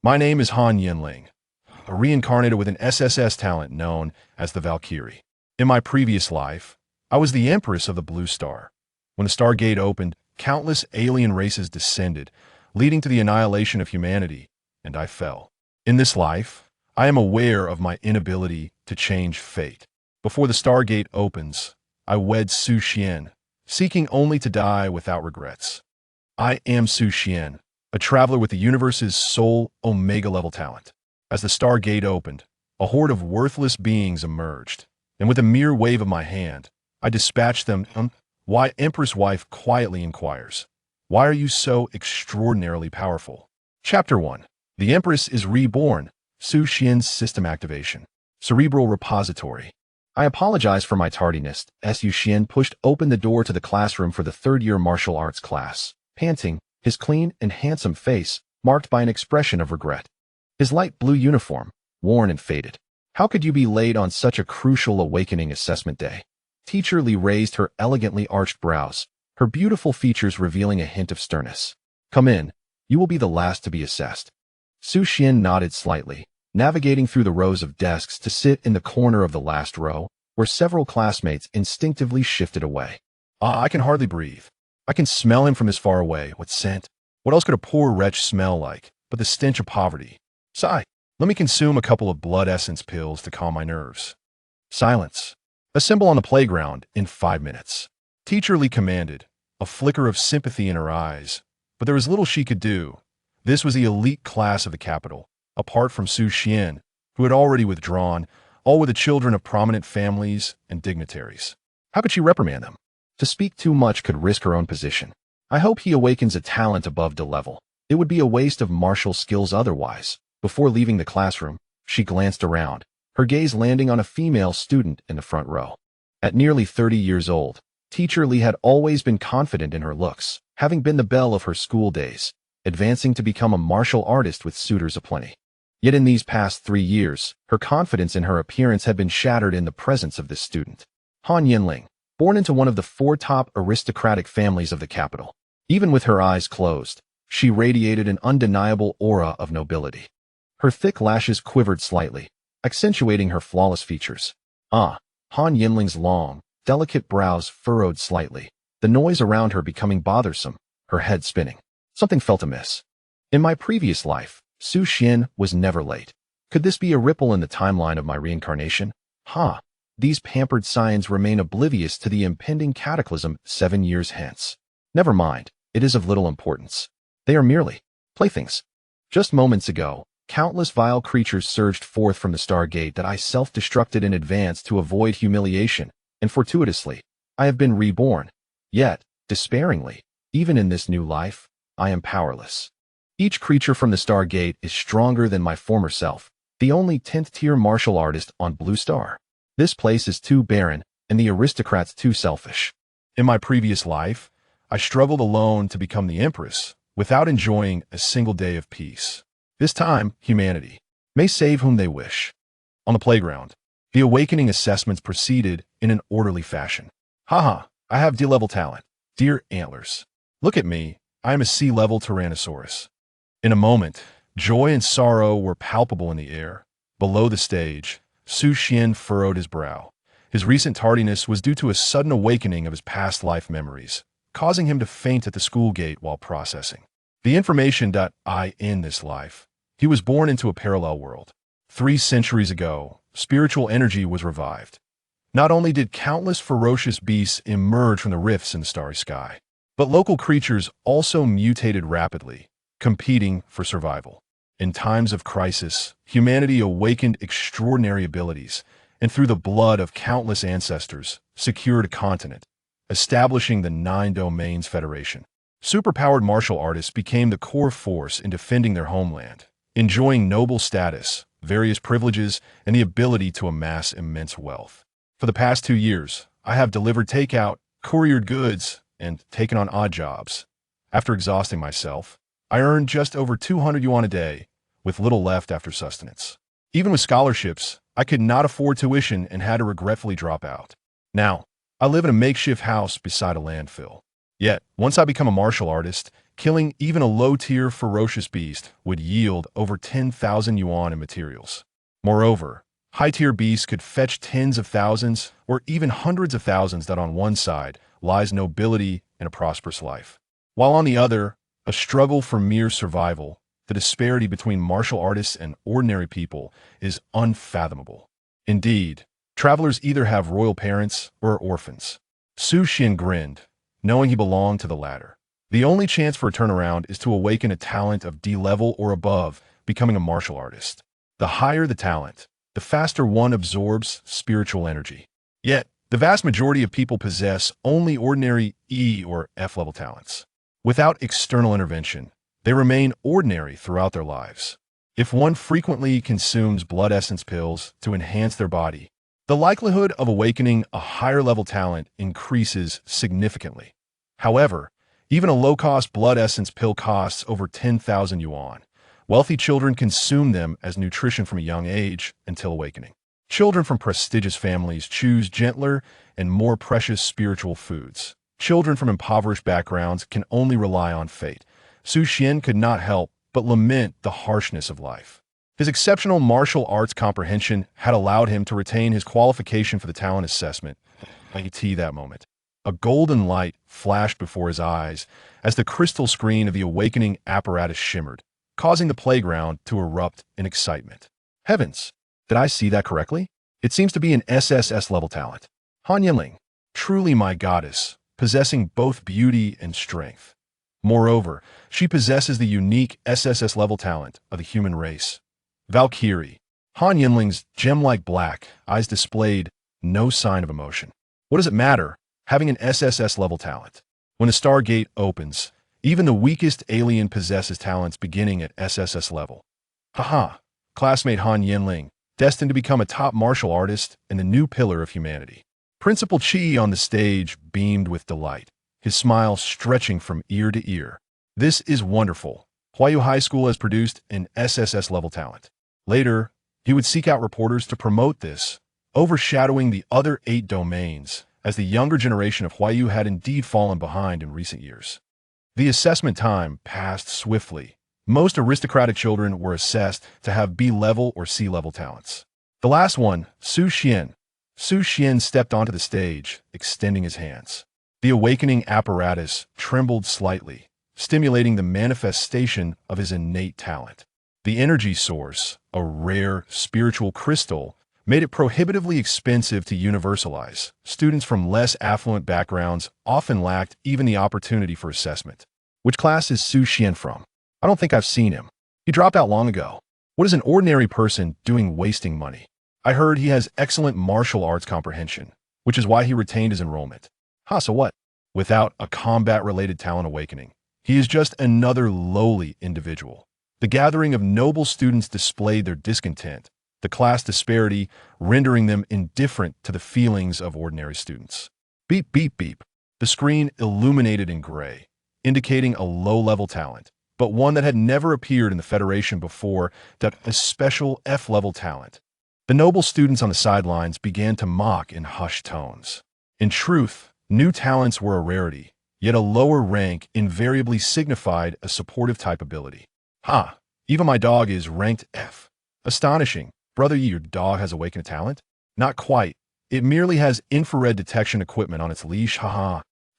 My name is Han Yanling, a reincarnator with an SSS talent known as the Valkyrie. In my previous life, I was the Empress of the Blue Star. When the Stargate opened, countless alien races descended, leading to the annihilation of humanity, and I fell. In this life, I am aware of my inability to change fate. Before the Stargate opens, I wed Su Xuan, seeking only to die without regrets. I am Su Xuan, a traveler with the universe's sole Omega-level talent. As the Stargate opened, a horde of worthless beings emerged, and with a mere wave of my hand, I dispatched them. Why Empress wife quietly inquires, "Why are you so extraordinarily powerful?" Chapter 1. The Empress is reborn. Su Xuan's system activation. Cerebral repository. I apologize for my tardiness, as Su Xuan pushed open the door to the classroom for the third-year martial arts class, panting, his clean and handsome face marked by an expression of regret. His light blue uniform, worn and faded. How could you be late on such a crucial awakening assessment day? Teacher Li raised her elegantly arched brows, her beautiful features revealing a hint of sternness. Come in, you will be the last to be assessed. Su Xuan nodded slightly, navigating through the rows of desks to sit in the corner of the last row, where several classmates instinctively shifted away. I can hardly breathe. I can smell him from this far away. What scent? What else could a poor wretch smell like but the stench of poverty? Sigh. Let me consume a couple of blood essence pills to calm my nerves. Silence. Assemble on the playground in 5 minutes. Teacher Li commanded, a flicker of sympathy in her eyes, but there was little she could do. This was the elite class of the capital, apart from Su Xuan, who had already withdrawn, all were the children of prominent families and dignitaries. How could she reprimand them? To speak too much could risk her own position. I hope he awakens a talent above the level. It would be a waste of martial skills otherwise. Before leaving the classroom, she glanced around, her gaze landing on a female student in the front row. At nearly 30 years old, Teacher Li had always been confident in her looks, having been the belle of her school days, advancing to become a martial artist with suitors aplenty. Yet in these past 3 years, her confidence in her appearance had been shattered in the presence of this student. Han Yanling, born into one of the 4 top aristocratic families of the capital. Even with her eyes closed, she radiated an undeniable aura of nobility. Her thick lashes quivered slightly, accentuating her flawless features. Han Yanling's long, delicate brows furrowed slightly, the noise around her becoming bothersome, her head spinning. Something felt amiss. In my previous life, Su Xuan was never late. Could this be a ripple in the timeline of my reincarnation? These pampered scions remain oblivious to the impending cataclysm 7 years hence. Never mind, it is of little importance. They are merely playthings. Just moments ago, countless vile creatures surged forth from the Stargate that I self-destructed in advance to avoid humiliation, and fortuitously, I have been reborn. Yet, despairingly, even in this new life, I am powerless. Each creature from the Stargate is stronger than my former self, the only 10th-tier martial artist on Blue Star. This place is too barren, and the aristocrats too selfish. In my previous life, I struggled alone to become the Empress, without enjoying a single day of peace. This time, humanity may save whom they wish. On the playground, the awakening assessments proceeded in an orderly fashion. I have D-level talent. Dear antlers. Look at me, I am a C-level Tyrannosaurus. In a moment, joy and sorrow were palpable in the air. Below the stage, Su Xuan furrowed his brow. His recent tardiness was due to a sudden awakening of his past life memories, causing him to faint at the school gate while processing the information that in this life, he was born into a parallel world. 3 centuries ago, spiritual energy was revived. Not only did countless ferocious beasts emerge from the rifts in the starry sky, but local creatures also mutated rapidly, competing for survival. In times of crisis, humanity awakened extraordinary abilities, and through the blood of countless ancestors, secured a continent, establishing the 9 Domains Federation. Superpowered martial artists became the core force in defending their homeland, enjoying noble status, various privileges, and the ability to amass immense wealth. For the past 2 years, I have delivered takeout, couriered goods, and taken on odd jobs. After exhausting myself, I earned just over 200 yuan a day, with little left after sustenance. Even with scholarships, I could not afford tuition and had to regretfully drop out. Now, I live in a makeshift house beside a landfill. Yet, once I become a martial artist, killing even a low-tier ferocious beast would yield over 10,000 yuan in materials. Moreover, high-tier beasts could fetch tens of thousands or even hundreds of thousands. That on one side lies nobility and a prosperous life, while on the other, a struggle for mere survival. The disparity between martial artists and ordinary people is unfathomable. Indeed, travelers either have royal parents or are orphans. Su Xuan grinned, knowing he belonged to the latter. The only chance for a turnaround is to awaken a talent of D level or above, becoming a martial artist. The higher the talent, the faster one absorbs spiritual energy. Yet, the vast majority of people possess only ordinary E or F level talents. Without external intervention, they remain ordinary throughout their lives. If one frequently consumes blood essence pills to enhance their body, the likelihood of awakening a higher level talent increases significantly. However, even a low-cost blood essence pill costs over 10,000 yuan. Wealthy children consume them as nutrition from a young age until awakening. Children from prestigious families choose gentler and more precious spiritual foods. Children from impoverished backgrounds can only rely on fate. Su Xuan could not help but lament the harshness of life. His exceptional martial arts comprehension had allowed him to retain his qualification for the talent assessment. I could see that moment. A golden light flashed before his eyes as the crystal screen of the awakening apparatus shimmered, causing the playground to erupt in excitement. Heavens! Did I see that correctly? It seems to be an SSS-level talent. Han Yanling, truly my goddess, possessing both beauty and strength. Moreover, she possesses the unique SSS-level talent of the human race. Valkyrie. Han Yanling's gem-like black eyes displayed no sign of emotion. What does it matter, having an SSS-level talent? When the Stargate opens, even the weakest alien possesses talents beginning at SSS level. Haha, classmate Han Yanling, destined to become a top martial artist and the new pillar of humanity. Principal Qi on the stage beamed with delight, his smile stretching from ear to ear. This is wonderful. Huayu High School has produced an SSS-level talent. Later, he would seek out reporters to promote this, overshadowing the other 8 domains, as the younger generation of Huayu had indeed fallen behind in recent years. The assessment time passed swiftly. Most aristocratic children were assessed to have B-level or C-level talents. The last one, Su Xuan. Su Xuan stepped onto the stage, extending his hands. The awakening apparatus trembled slightly, stimulating the manifestation of his innate talent. The energy source, a rare spiritual crystal, made it prohibitively expensive to universalize. Students from less affluent backgrounds often lacked even the opportunity for assessment. Which class is Su Xuan from? I don't think I've seen him. He dropped out long ago. What is an ordinary person doing wasting money? I heard he has excellent martial arts comprehension, which is why he retained his enrollment. So what? Without a combat-related talent awakening, he is just another lowly individual. The gathering of noble students displayed their discontent, the class disparity rendering them indifferent to the feelings of ordinary students. Beep, beep, beep. The screen illuminated in gray, indicating a low-level talent, but one that had never appeared in the Federation before, that a special F-level talent. The noble students on the sidelines began to mock in hushed tones. In truth, new talents were a rarity, yet a lower rank invariably signified a supportive type ability. Even my dog is ranked F. Astonishing. Brother, your dog has awakened a talent? Not quite. It merely has infrared detection equipment on its leash,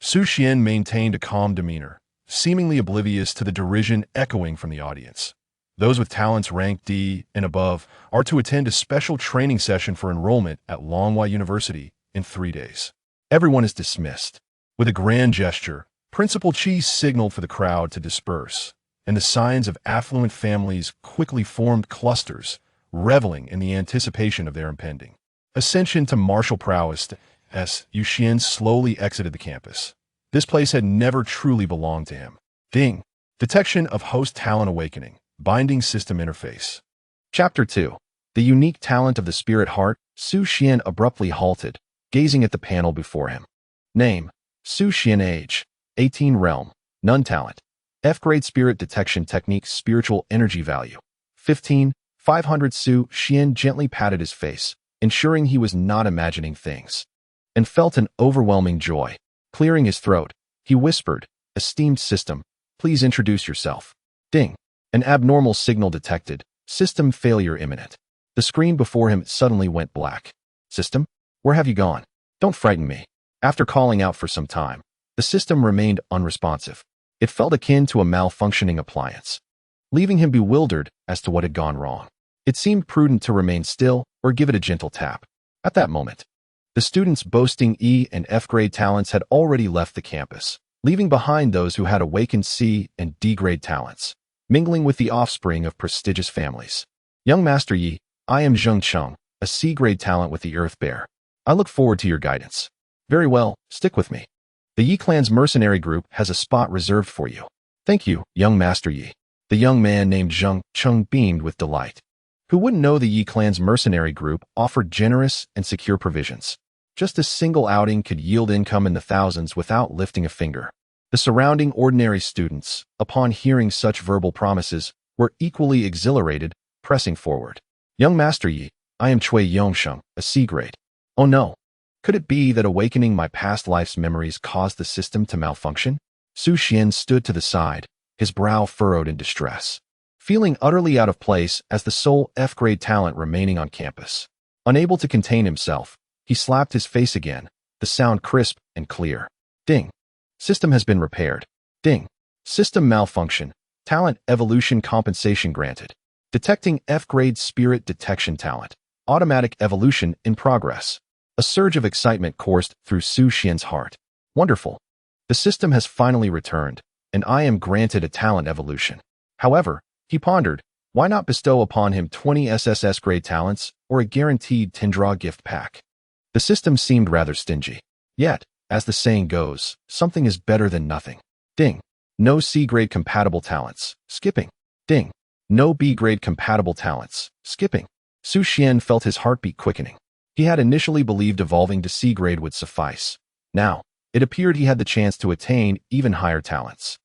Su Xuan maintained a calm demeanor, seemingly oblivious to the derision echoing from the audience. Those with talents ranked D and above are to attend a special training session for enrollment at Longhua University in 3 days. Everyone is dismissed. With a grand gesture, Principal Qi signaled for the crowd to disperse, and the signs of affluent families quickly formed clusters, reveling in the anticipation of their impending ascension to martial prowess. Su Xuan slowly exited the campus. This place had never truly belonged to him. Ding. Detection of host talent awakening. Binding system interface. Chapter 2. The unique talent of the spirit heart. Su Xuan abruptly halted, gazing at the panel before him. Name: Su Xuan. Age: 18. Realm: None. Talent: F-grade spirit detection technique. Spiritual energy value: 15. 500. Su Xuan gently patted his face, ensuring he was not imagining things, and felt an overwhelming joy. Clearing his throat, he whispered, "Esteemed system, Please introduce yourself. Ding. An abnormal signal detected. System failure imminent. The screen before him suddenly went black. System? Where have you gone? Don't frighten me. After calling out for some time, the system remained unresponsive. It felt akin to a malfunctioning appliance, leaving him bewildered as to what had gone wrong. It seemed prudent to remain still or give it a gentle tap. At that moment, the students boasting E and F grade talents had already left the campus, leaving behind those who had awakened C and D grade talents, mingling with the offspring of prestigious families. Young Master Yi, I am Zheng Cheng, a C grade talent with the Earth Bear. I look forward to your guidance. Very well, stick with me. The Yi clan's mercenary group has a spot reserved for you. Thank you, young Master Yi. The young man named Zheng Cheng beamed with delight. Who wouldn't know the Yi clan's mercenary group offered generous and secure provisions? Just a single outing could yield income in the thousands without lifting a finger. The surrounding ordinary students, upon hearing such verbal promises, were equally exhilarated, pressing forward. Young Master Yi, I am Cui Yongsheng, a C grade. Oh no. Could it be that awakening my past life's memories caused the system to malfunction? Su Xuan stood to the side, his brow furrowed in distress, feeling utterly out of place as the sole F-grade talent remaining on campus. Unable to contain himself, he slapped his face again, the sound crisp and clear. Ding. System has been repaired. Ding. System malfunction. Talent evolution compensation granted. Detecting F-grade spirit detection talent. Automatic evolution in progress. A surge of excitement coursed through Su Xuan's heart. Wonderful. The system has finally returned, and I am granted a talent evolution. However, he pondered, why not bestow upon him 20 SSS grade talents or a guaranteed Tindra gift pack? The system seemed rather stingy. Yet, as the saying goes, something is better than nothing. Ding. No C-grade compatible talents. Skipping. Ding. No B-grade compatible talents. Skipping. Su Xuan felt his heartbeat quickening. He had initially believed evolving to C-grade would suffice. Now, it appeared he had the chance to attain even higher talents.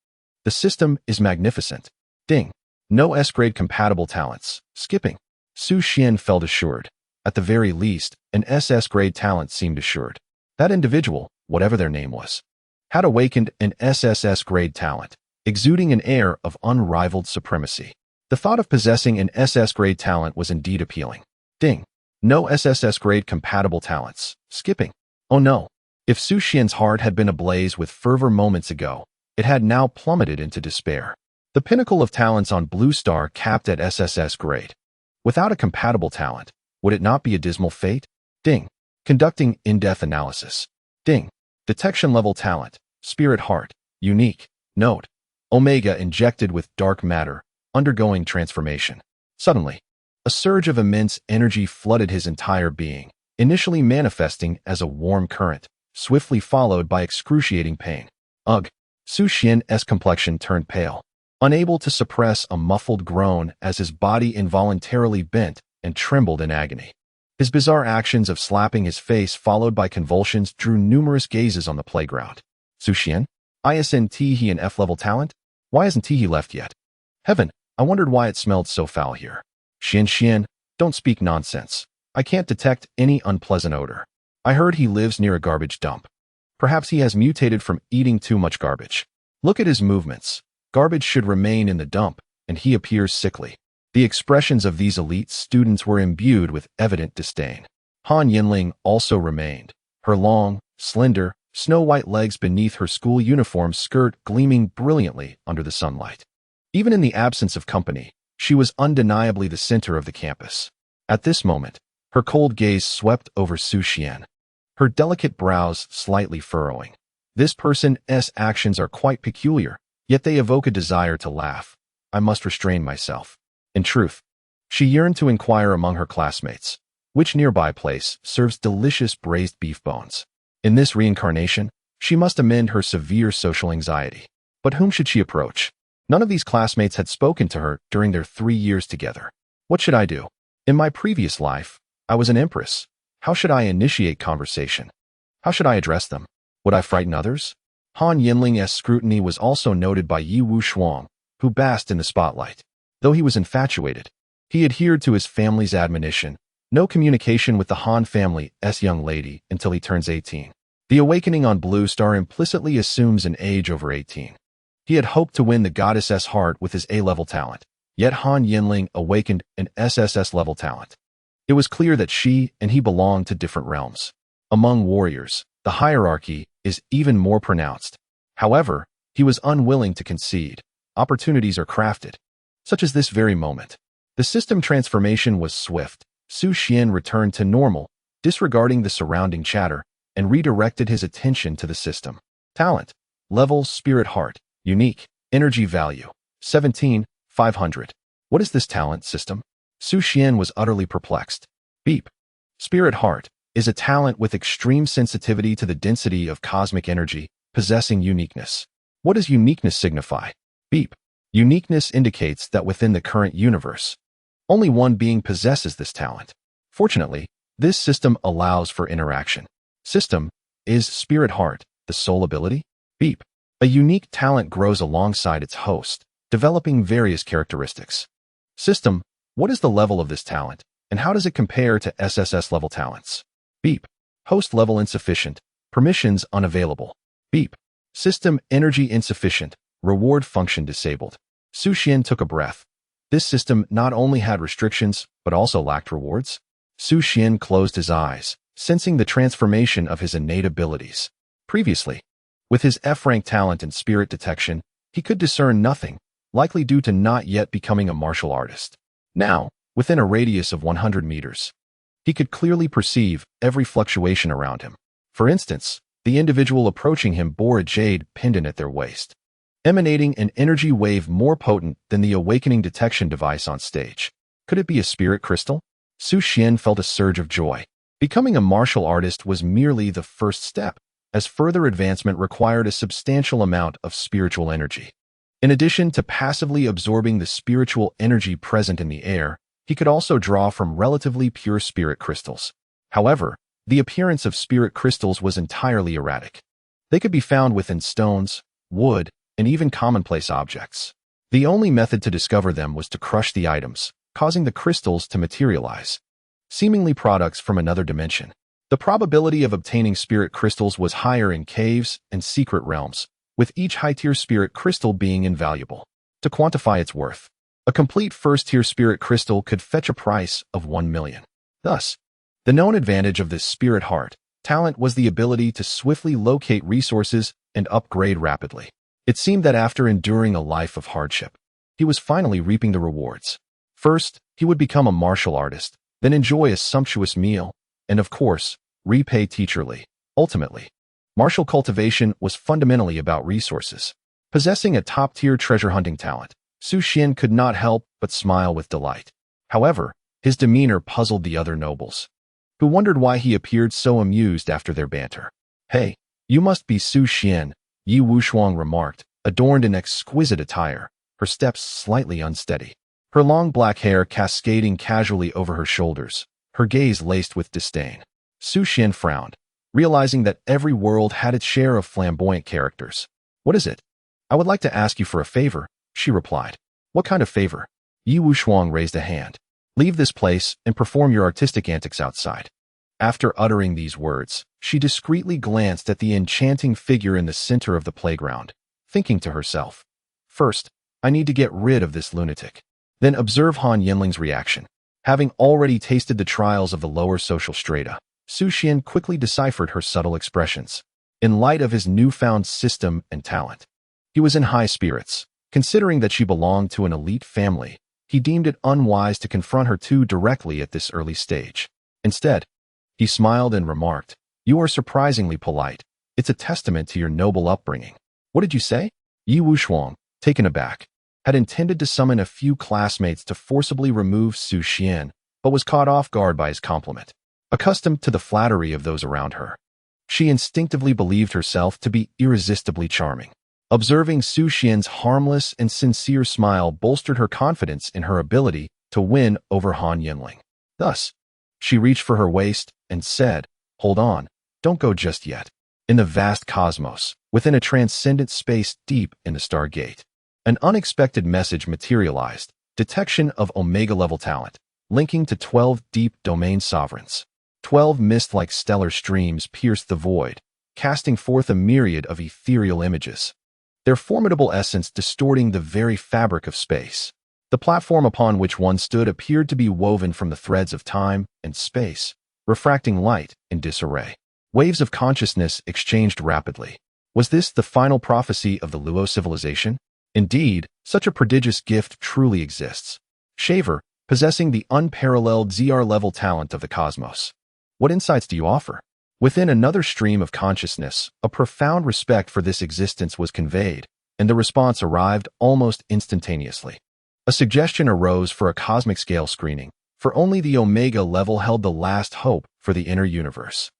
The system is magnificent. Ding. No S-grade compatible talents. Skipping. Su Xuan felt assured. At the very least, an SS-grade talent seemed assured. That individual, whatever their name was, had awakened an SSS-grade talent, exuding an air of unrivaled supremacy. The thought of possessing an SS-grade talent was indeed appealing. Ding. No SSS-grade compatible talents. Skipping. Oh no. If Su Xuan's heart had been ablaze with fervor moments ago, it had now plummeted into despair. The pinnacle of talents on Blue Star capped at SSS grade. Without a compatible talent, would it not be a dismal fate? Ding. Conducting in-depth analysis. Ding. Detection level talent. Spirit heart. Unique. Note. Omega injected with dark matter, undergoing transformation. Suddenly, a surge of immense energy flooded his entire being, initially manifesting as a warm current, swiftly followed by excruciating pain. Ugh! Su Xuan's complexion turned pale, unable to suppress a muffled groan as his body involuntarily bent and trembled in agony. His bizarre actions of slapping his face followed by convulsions drew numerous gazes on the playground. Su Xuan? Isn't he an F-level talent? Why hasn't he left yet? Heaven, I wondered why it smelled so foul here. Xian, don't speak nonsense. I can't detect any unpleasant odor. I heard he lives near a garbage dump. Perhaps he has mutated from eating too much garbage. Look at his movements. Garbage should remain in the dump, and he appears sickly. The expressions of these elite students were imbued with evident disdain. Han Yanling also remained, her long, slender, snow-white legs beneath her school uniform skirt gleaming brilliantly under the sunlight. Even in the absence of company, she was undeniably the center of the campus. At this moment, her cold gaze swept over Su Xuan, her delicate brows slightly furrowing. This person's actions are quite peculiar, yet they evoke a desire to laugh. I must restrain myself. In truth, she yearned to inquire among her classmates, which nearby place serves delicious braised beef bones. In this reincarnation, she must amend her severe social anxiety. But whom should she approach? None of these classmates had spoken to her during their 3 years together. What should I do? In my previous life, I was an empress. How should I initiate conversation? How should I address them? Would I frighten others? Han Yanling's scrutiny was also noted by Su Xuan, who basked in the spotlight. Though he was infatuated, he adhered to his family's admonition, no communication with the Han family's young lady until he turns 18. The awakening on Blue Star implicitly assumes an age over 18. He had hoped to win the goddess's heart with his A-level talent, yet Han Yanling awakened an SSS-level talent. It was clear that she and he belonged to different realms. Among warriors, the hierarchy is even more pronounced. However, he was unwilling to concede. Opportunities are crafted, such as this very moment. The system transformation was swift. Su Xuan returned to normal, disregarding the surrounding chatter, and redirected his attention to the system. Talent. Level Spirit Heart. Unique. Energy value. 17,500. What is this talent system? Su Xuan was utterly perplexed. Beep. Spirit Heart is a talent with extreme sensitivity to the density of cosmic energy, possessing uniqueness. What does uniqueness signify? Beep. Uniqueness indicates that within the current universe, only one being possesses this talent. Fortunately, this system allows for interaction. System. Is Spirit Heart the sole ability? Beep. A unique talent grows alongside its host, developing various characteristics. System. What is the level of this talent, and how does it compare to SSS-level talents? Beep. Host level insufficient. Permissions unavailable. Beep. System energy insufficient. Reward function disabled. Su Xuan took a breath. This system not only had restrictions, but also lacked rewards. Su Xuan closed his eyes, sensing the transformation of his innate abilities. Previously, with his F-rank talent and spirit detection, he could discern nothing, likely due to not yet becoming a martial artist. Now, within a radius of 100 meters, he could clearly perceive every fluctuation around him. For instance, the individual approaching him bore a jade pendant at their waist, emanating an energy wave more potent than the awakening detection device on stage. Could it be a spirit crystal? Su Xuan felt a surge of joy. Becoming a martial artist was merely the first step, as further advancement required a substantial amount of spiritual energy. In addition to passively absorbing the spiritual energy present in the air, he could also draw from relatively pure spirit crystals. However, the appearance of spirit crystals was entirely erratic. They could be found within stones, wood, and even commonplace objects. The only method to discover them was to crush the items, causing the crystals to materialize, seemingly products from another dimension. The probability of obtaining spirit crystals was higher in caves and secret realms, with each high-tier spirit crystal being invaluable. To quantify its worth, a complete first-tier spirit crystal could fetch a price of 1 million. Thus, the known advantage of this spirit heart talent was the ability to swiftly locate resources and upgrade rapidly. It seemed that after enduring a life of hardship, he was finally reaping the rewards. First, he would become a martial artist, then enjoy a sumptuous meal, and of course, repay Teacher Li. Ultimately, martial cultivation was fundamentally about resources. Possessing a top-tier treasure hunting talent, Su Xuan could not help but smile with delight. However, his demeanor puzzled the other nobles, who wondered why he appeared so amused after their banter. "Hey, you must be Su Xuan," Su Xuan remarked, adorned in exquisite attire, her steps slightly unsteady. Her long black hair cascading casually over her shoulders, her gaze laced with disdain. Su Xuan frowned, realizing that every world had its share of flamboyant characters. "What is it?" "I would like to ask you for a favor," she replied. "What kind of favor?" Su Xuan raised a hand. "Leave this place and perform your artistic antics outside." After uttering these words, she discreetly glanced at the enchanting figure in the center of the playground, thinking to herself, "First, I need to get rid of this lunatic." Then observe Han Yanling's reaction. Having already tasted the trials of the lower social strata, Su Xuan quickly deciphered her subtle expressions. In light of his newfound system and talent, he was in high spirits. Considering that she belonged to an elite family, he deemed it unwise to confront her too directly at this early stage. Instead, he smiled and remarked, "You are surprisingly polite. It's a testament to your noble upbringing." "What did you say?" Su Xuan, taken aback, had intended to summon a few classmates to forcibly remove Su Xuan, but was caught off guard by his compliment. Accustomed to the flattery of those around her, she instinctively believed herself to be irresistibly charming. Observing Su Xuan's harmless and sincere smile bolstered her confidence in her ability to win over Han Yanling. Thus, she reached for her waist and said, "Hold on, don't go just yet." In the vast cosmos, within a transcendent space deep in the Stargate, an unexpected message materialized: detection of Omega-level talent, linking to 12 deep domain sovereigns. 12 mist-like stellar streams pierced the void, casting forth a myriad of ethereal images. their formidable essence distorting the very fabric of space. The platform upon which one stood appeared to be woven from the threads of time and space, refracting light in disarray. Waves of consciousness exchanged rapidly. Was this the final prophecy of the Luo civilization? Indeed, such a prodigious gift truly exists. Shaver, possessing the unparalleled ZR-level talent of the cosmos. What insights do you offer? Within another stream of consciousness, a profound respect for this existence was conveyed, and the response arrived almost instantaneously. A suggestion arose for a cosmic scale screening, for only the Omega level held the last hope for the inner universe.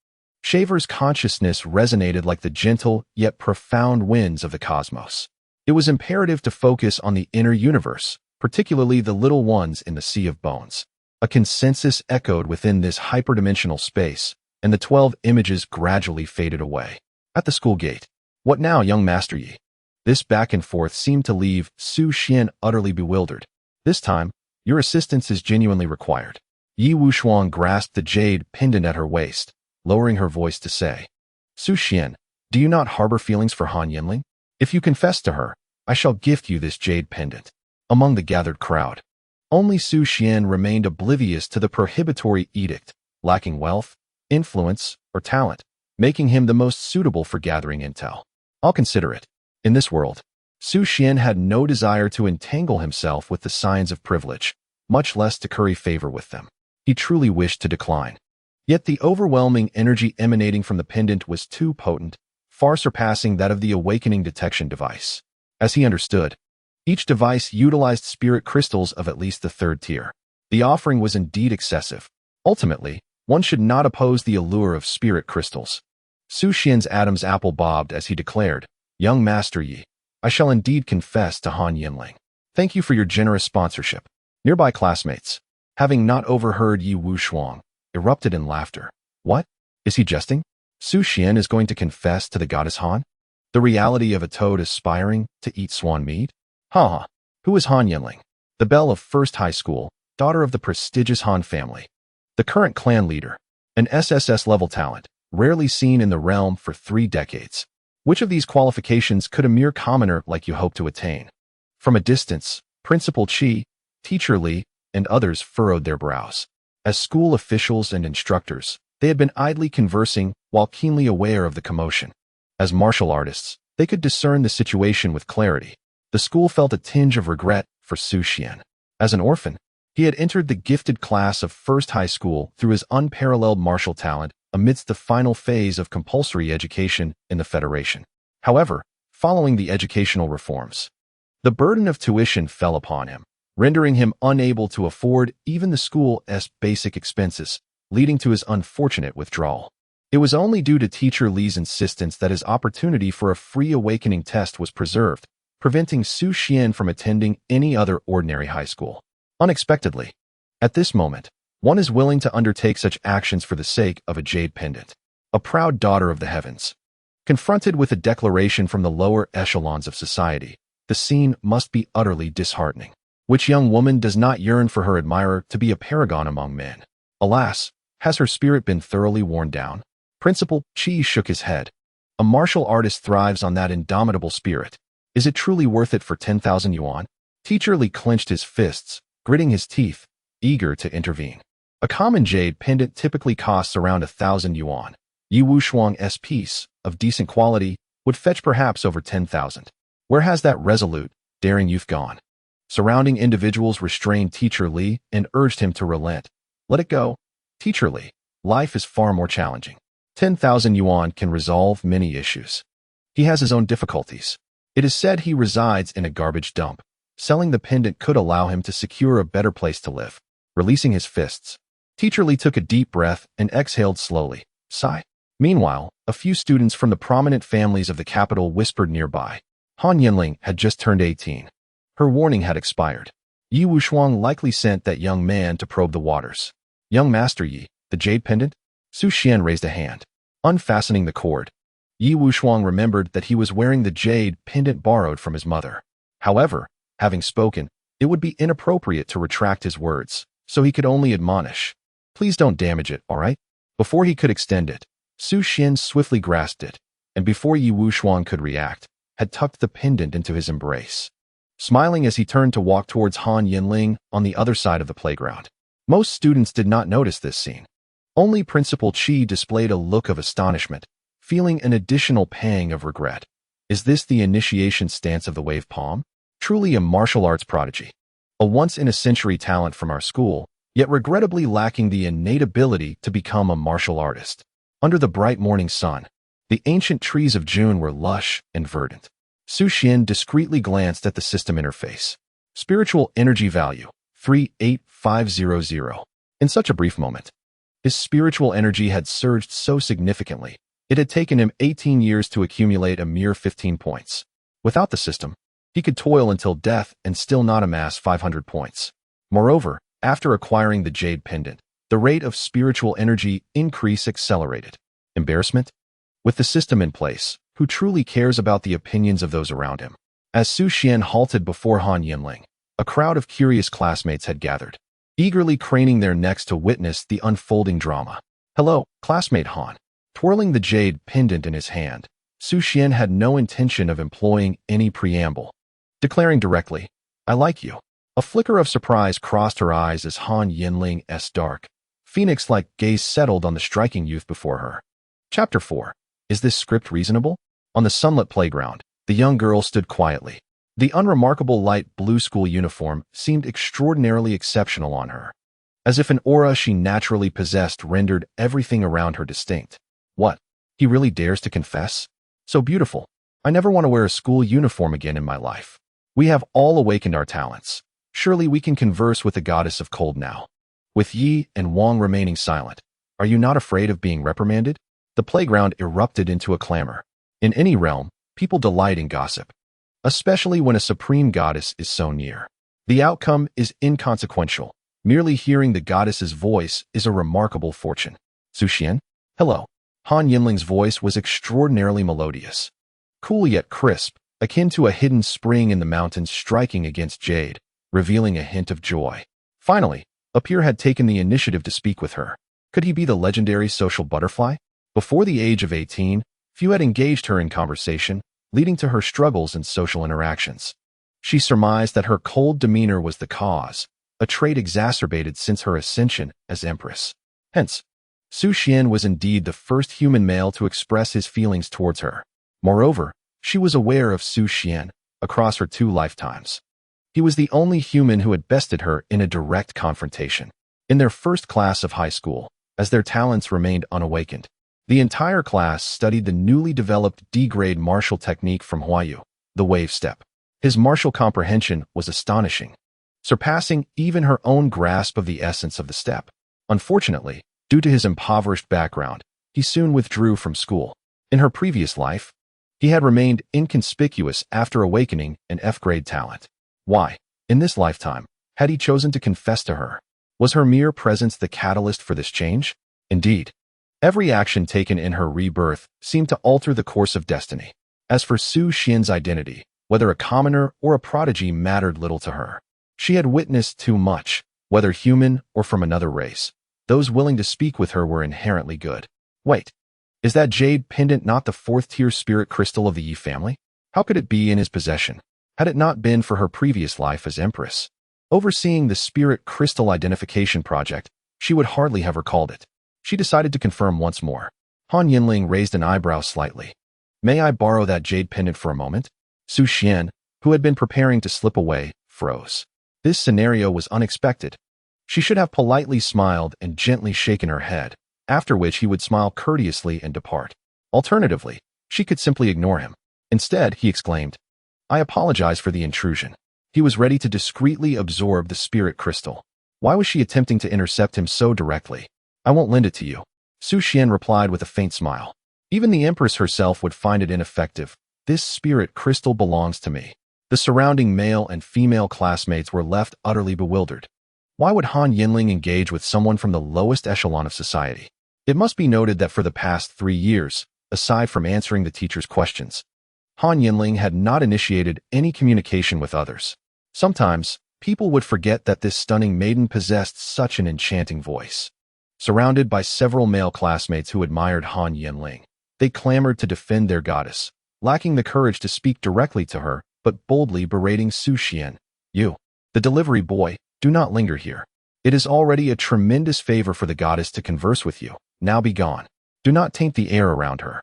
Shaver's consciousness resonated like the gentle yet profound winds of the cosmos. It was imperative to focus on the inner universe, particularly the little ones in the sea of bones. A consensus echoed within this hyperdimensional space, and the 12 images gradually faded away. At the school gate. What now, young Master Yi? This back and forth seemed to leave Su Xuan utterly bewildered. This time, your assistance is genuinely required. Yi Wuxuan grasped the jade pendant at her waist, lowering her voice to say, Su Xuan, do you not harbor feelings for Han Yanling? If you confess to her, I shall gift you this jade pendant. Among the gathered crowd, only Su Xuan remained oblivious to the prohibitory edict, lacking wealth, influence, or talent, making him the most suitable for gathering intel. I'll consider it. In this world, Su Xuan had no desire to entangle himself with the signs of privilege, much less to curry favor with them. He truly wished to decline. Yet the overwhelming energy emanating from the pendant was too potent, far surpassing that of the awakening detection device. As he understood, each device utilized spirit crystals of at least the third tier. The offering was indeed excessive. Ultimately, one should not oppose the allure of spirit crystals. Su Xuan's Adam's apple bobbed as he declared, Young Master Yi, I shall indeed confess to Han Yanling. Thank you for your generous sponsorship. Nearby classmates, having not overheard Yi Wuxuan, erupted in laughter. What? Is he jesting? Su Xuan is going to confess to the goddess Han? The reality of a toad aspiring to eat swan meat? Ha! Who is Han Yanling? The belle of First High School, daughter of the prestigious Han family. The current clan leader, an SSS-level talent, rarely seen in the realm for 3 decades. Which of these qualifications could a mere commoner like you hope to attain? From a distance, Principal Chi, Teacher Li, and others furrowed their brows. As school officials and instructors, they had been idly conversing while keenly aware of the commotion. As martial artists, they could discern the situation with clarity. The school felt a tinge of regret for Su Xuan. As an orphan, he had entered the gifted class of First High School through his unparalleled martial talent amidst the final phase of compulsory education in the Federation. However, following the educational reforms, the burden of tuition fell upon him, rendering him unable to afford even the school's basic expenses, leading to his unfortunate withdrawal. It was only due to Teacher Li's insistence that his opportunity for a free awakening test was preserved, preventing Su Xuan from attending any other ordinary high school. Unexpectedly, at this moment, one is willing to undertake such actions for the sake of a jade pendant. A proud daughter of the heavens. Confronted with a declaration from the lower echelons of society, the scene must be utterly disheartening. Which young woman does not yearn for her admirer to be a paragon among men? Alas, has her spirit been thoroughly worn down? Principal Chi shook his head. A martial artist thrives on that indomitable spirit. Is it truly worth it for 10,000 yuan? Teacher Li clenched his fists, gritting his teeth, eager to intervene. A common jade pendant typically costs around 1,000 yuan. Yi Wuxuan's piece, of decent quality, would fetch perhaps over 10,000. Where has that resolute, daring youth gone? Surrounding individuals restrained Teacher Li and urged him to relent. Let it go. Teacher Li, life is far more challenging. 10,000 yuan can resolve many issues. He has his own difficulties. It is said he resides in a garbage dump. Selling the pendant could allow him to secure a better place to live. Releasing his fists, Teacher Li took a deep breath and exhaled slowly. Sigh. Meanwhile, a few students from the prominent families of the capital whispered nearby. Han Yanling had just turned 18. Her warning had expired. Yi Wuxuan likely sent that young man to probe the waters. Young Master Yi, the jade pendant? Su Xuan raised a hand. Unfastening the cord, Yi Wuxuan remembered that he was wearing the jade pendant borrowed from his mother. However, having spoken, it would be inappropriate to retract his words, so he could only admonish. Please don't damage it, all right? Before he could extend it, Su Xuan swiftly grasped it, and before Yi Wuxuan could react, had tucked the pendant into his embrace, smiling as he turned to walk towards Han Yanling on the other side of the playground. Most students did not notice this scene. Only Principal Qi displayed a look of astonishment, feeling an additional pang of regret. Is this the initiation stance of the wave palm? Truly a martial arts prodigy. A once-in-a-century talent from our school, yet regrettably lacking the innate ability to become a martial artist. Under the bright morning sun, the ancient trees of June were lush and verdant. Su Xuan discreetly glanced at the system interface. Spiritual energy value, 38500. In such a brief moment, his spiritual energy had surged so significantly, it had taken him 18 years to accumulate a mere 15 points. Without the system, he could toil until death and still not amass 500 points. Moreover, after acquiring the jade pendant, the rate of spiritual energy increase accelerated. Embarrassment? With the system in place, who truly cares about the opinions of those around him? As Su Xuan halted before Han Yanling, a crowd of curious classmates had gathered, eagerly craning their necks to witness the unfolding drama. Hello, classmate Han. Twirling the jade pendant in his hand, Su Xuan had no intention of employing any preamble, declaring directly, I like you. A flicker of surprise crossed her eyes as Han Yanling's dark, phoenix-like gaze settled on the striking youth before her. Chapter 4. Is this script reasonable? On the sunlit playground, the young girl stood quietly. The unremarkable light blue school uniform seemed extraordinarily exceptional on her, as if an aura she naturally possessed rendered everything around her distinct. What? He really dares to confess? So beautiful. I never want to wear a school uniform again in my life. We have all awakened our talents. Surely we can converse with the goddess of cold now. With Yi and Wang remaining silent, are you not afraid of being reprimanded? The playground erupted into a clamor. In any realm, people delight in gossip, especially when a supreme goddess is so near. The outcome is inconsequential. Merely hearing the goddess's voice is a remarkable fortune. Su Xuan? Hello. Han Yanling's voice was extraordinarily melodious, cool yet crisp, akin to a hidden spring in the mountains striking against jade, revealing a hint of joy. Finally, a peer had taken the initiative to speak with her. Could he be the legendary social butterfly? Before the age of 18, few had engaged her in conversation, leading to her struggles in social interactions. She surmised that her cold demeanor was the cause, a trait exacerbated since her ascension as Empress. Hence, Su Xuan was indeed the first human male to express his feelings towards her. Moreover, she was aware of Su Xuan across her 2 lifetimes. He was the only human who had bested her in a direct confrontation. In their first class of high school, as their talents remained unawakened, the entire class studied the newly developed D-grade martial technique from Huayu, the wave step. His martial comprehension was astonishing, surpassing even her own grasp of the essence of the step. Unfortunately, due to his impoverished background, he soon withdrew from school. In her previous life, he had remained inconspicuous after awakening an F-grade talent. Why, in this lifetime, had he chosen to confess to her? Was her mere presence the catalyst for this change? Indeed, every action taken in her rebirth seemed to alter the course of destiny. As for Su Xuan's identity, whether a commoner or a prodigy mattered little to her. She had witnessed too much, whether human or from another race. Those willing to speak with her were inherently good. Wait, is that jade pendant not the 4th-tier spirit crystal of the Yi family? How could it be in his possession, had it not been for her previous life as Empress? Overseeing the spirit crystal identification project, she would hardly have recalled it. She decided to confirm once more. Han Yanling raised an eyebrow slightly. May I borrow that jade pendant for a moment? Su Xuan, who had been preparing to slip away, froze. This scenario was unexpected. She should have politely smiled and gently shaken her head, after which he would smile courteously and depart. Alternatively, she could simply ignore him. Instead, he exclaimed, I apologize for the intrusion. He was ready to discreetly absorb the spirit crystal. Why was she attempting to intercept him so directly? I won't lend it to you. Su Xuan replied with a faint smile. Even the Empress herself would find it ineffective. This spirit crystal belongs to me. The surrounding male and female classmates were left utterly bewildered. Why would Han Yanling engage with someone from the lowest echelon of society? It must be noted that for the past 3 years, aside from answering the teacher's questions, Han Yanling had not initiated any communication with others. Sometimes, people would forget that this stunning maiden possessed such an enchanting voice. Surrounded by several male classmates who admired Han Yanling, they clamored to defend their goddess, lacking the courage to speak directly to her, but boldly berating Su Xuan. You, the delivery boy, do not linger here. It is already a tremendous favor for the goddess to converse with you. Now be gone. Do not taint the air around her.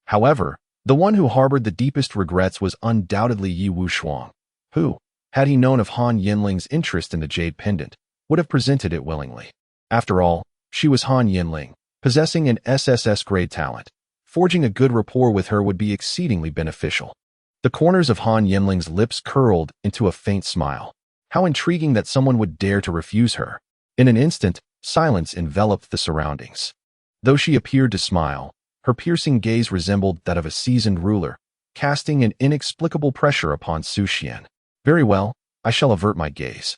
However, the one who harbored the deepest regrets was undoubtedly Su Xuan, who, had he known of Han Yanling's interest in the jade pendant, would have presented it willingly. After all, she was Han Yanling, possessing an SSS-grade talent. Forging a good rapport with her would be exceedingly beneficial. The corners of Han Yanling's lips curled into a faint smile. How intriguing that someone would dare to refuse her. In an instant, silence enveloped the surroundings. Though she appeared to smile, her piercing gaze resembled that of a seasoned ruler, casting an inexplicable pressure upon Su Xuan. Very well, I shall avert my gaze.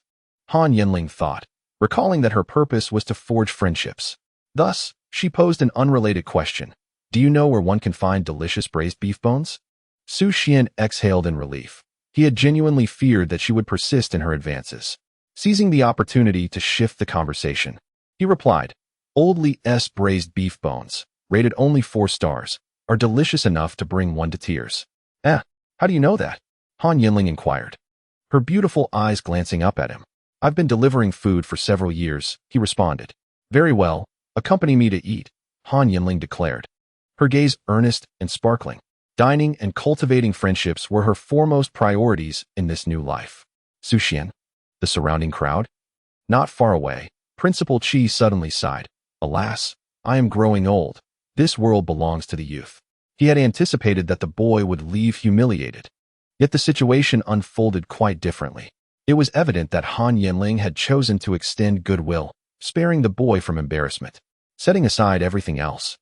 Han Yanling thought, recalling that her purpose was to forge friendships. Thus, she posed an unrelated question. Do you know where one can find delicious braised beef bones? Su Xuan exhaled in relief. He had genuinely feared that she would persist in her advances. Seizing the opportunity to shift the conversation, he replied, Old Lee's braised beef bones, rated only 4 stars, are delicious enough to bring one to tears. How do you know that? Han Yanling inquired, her beautiful eyes glancing up at him. I've been delivering food for several years, he responded. Very well, accompany me to eat, Han Yanling declared. Her gaze earnest and sparkling. Dining and cultivating friendships were her foremost priorities in this new life. Su Xuan, the surrounding crowd? Not far away, Principal Qi suddenly sighed. Alas, I am growing old. This world belongs to the youth. He had anticipated that the boy would leave humiliated. Yet the situation unfolded quite differently. It was evident that Han Yanling had chosen to extend goodwill, sparing the boy from embarrassment, setting aside everything else.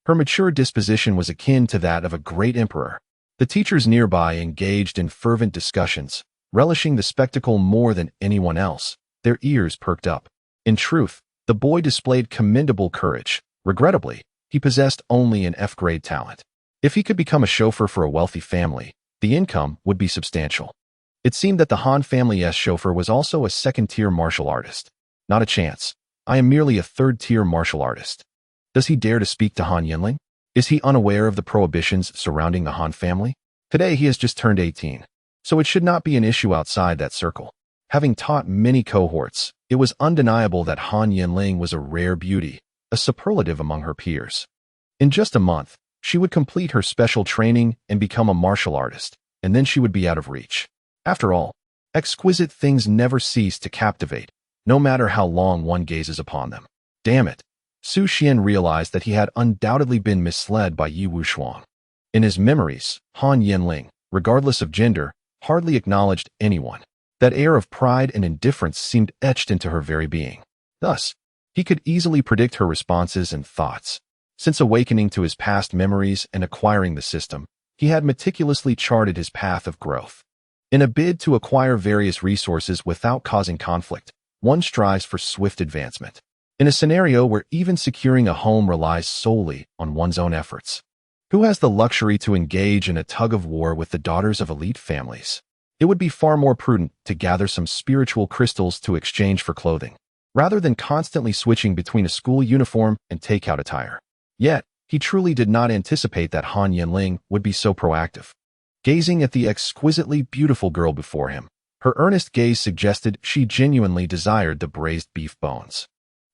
Her mature disposition was akin to that of a great emperor. The teachers nearby engaged in fervent discussions, relishing the spectacle more than anyone else, their ears perked up. In truth, the boy displayed commendable courage. Regrettably, he possessed only an F-grade talent. If he could become a chauffeur for a wealthy family, the income would be substantial. It seemed that the Han family's chauffeur was also a second-tier martial artist. Not a chance. I am merely a third-tier martial artist. Does he dare to speak to Han Yanling? Is he unaware of the prohibitions surrounding the Han family? Today he has just turned 18, so it should not be an issue outside that circle. Having taught many cohorts, it was undeniable that Han Yanling was a rare beauty, a superlative among her peers. In just a month, she would complete her special training and become a martial artist, and then she would be out of reach. After all, exquisite things never cease to captivate, no matter how long one gazes upon them. Damn it! Su Xuan realized that he had undoubtedly been misled by Su Xuan. In his memories, Han Yanling, regardless of gender, hardly acknowledged anyone. That air of pride and indifference seemed etched into her very being. Thus, he could easily predict her responses and thoughts. Since awakening to his past memories and acquiring the system, he had meticulously charted his path of growth. In a bid to acquire various resources without causing conflict, one strives for swift advancement. In a scenario where even securing a home relies solely on one's own efforts, who has the luxury to engage in a tug-of-war with the daughters of elite families? It would be far more prudent to gather some spiritual crystals to exchange for clothing, rather than constantly switching between a school uniform and takeout attire. Yet, he truly did not anticipate that Han Yanling would be so proactive. Gazing at the exquisitely beautiful girl before him, her earnest gaze suggested she genuinely desired the braised beef bones.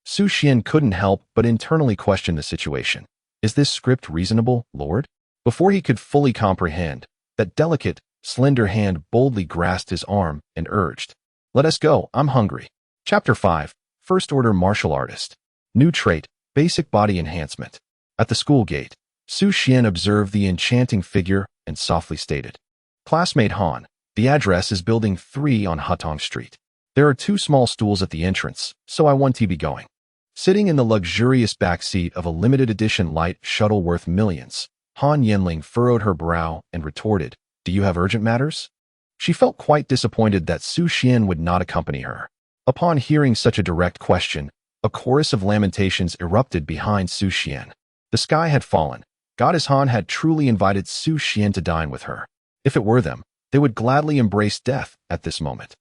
Su Xuan couldn't help but internally question the situation. Is this script reasonable, Lord? Before he could fully comprehend, that delicate, slender hand boldly grasped his arm and urged, Let us go, I'm hungry. Chapter 5, First Order Martial Artist. New trait, basic body enhancement. At the school gate, Su Xuan observed the enchanting figure and softly stated, Classmate Han, the address is Building 3 on Hutong Street. There are 2 small stools at the entrance, so I want to be going. Sitting in the luxurious back seat of a limited edition light shuttle worth millions, Han Yanling furrowed her brow and retorted, Do you have urgent matters? She felt quite disappointed that Su Xuan would not accompany her. Upon hearing such a direct question, a chorus of lamentations erupted behind Su Xuan. The sky had fallen. Goddess Han had truly invited Su Xuan to dine with her. If it were them, they would gladly embrace death at this moment.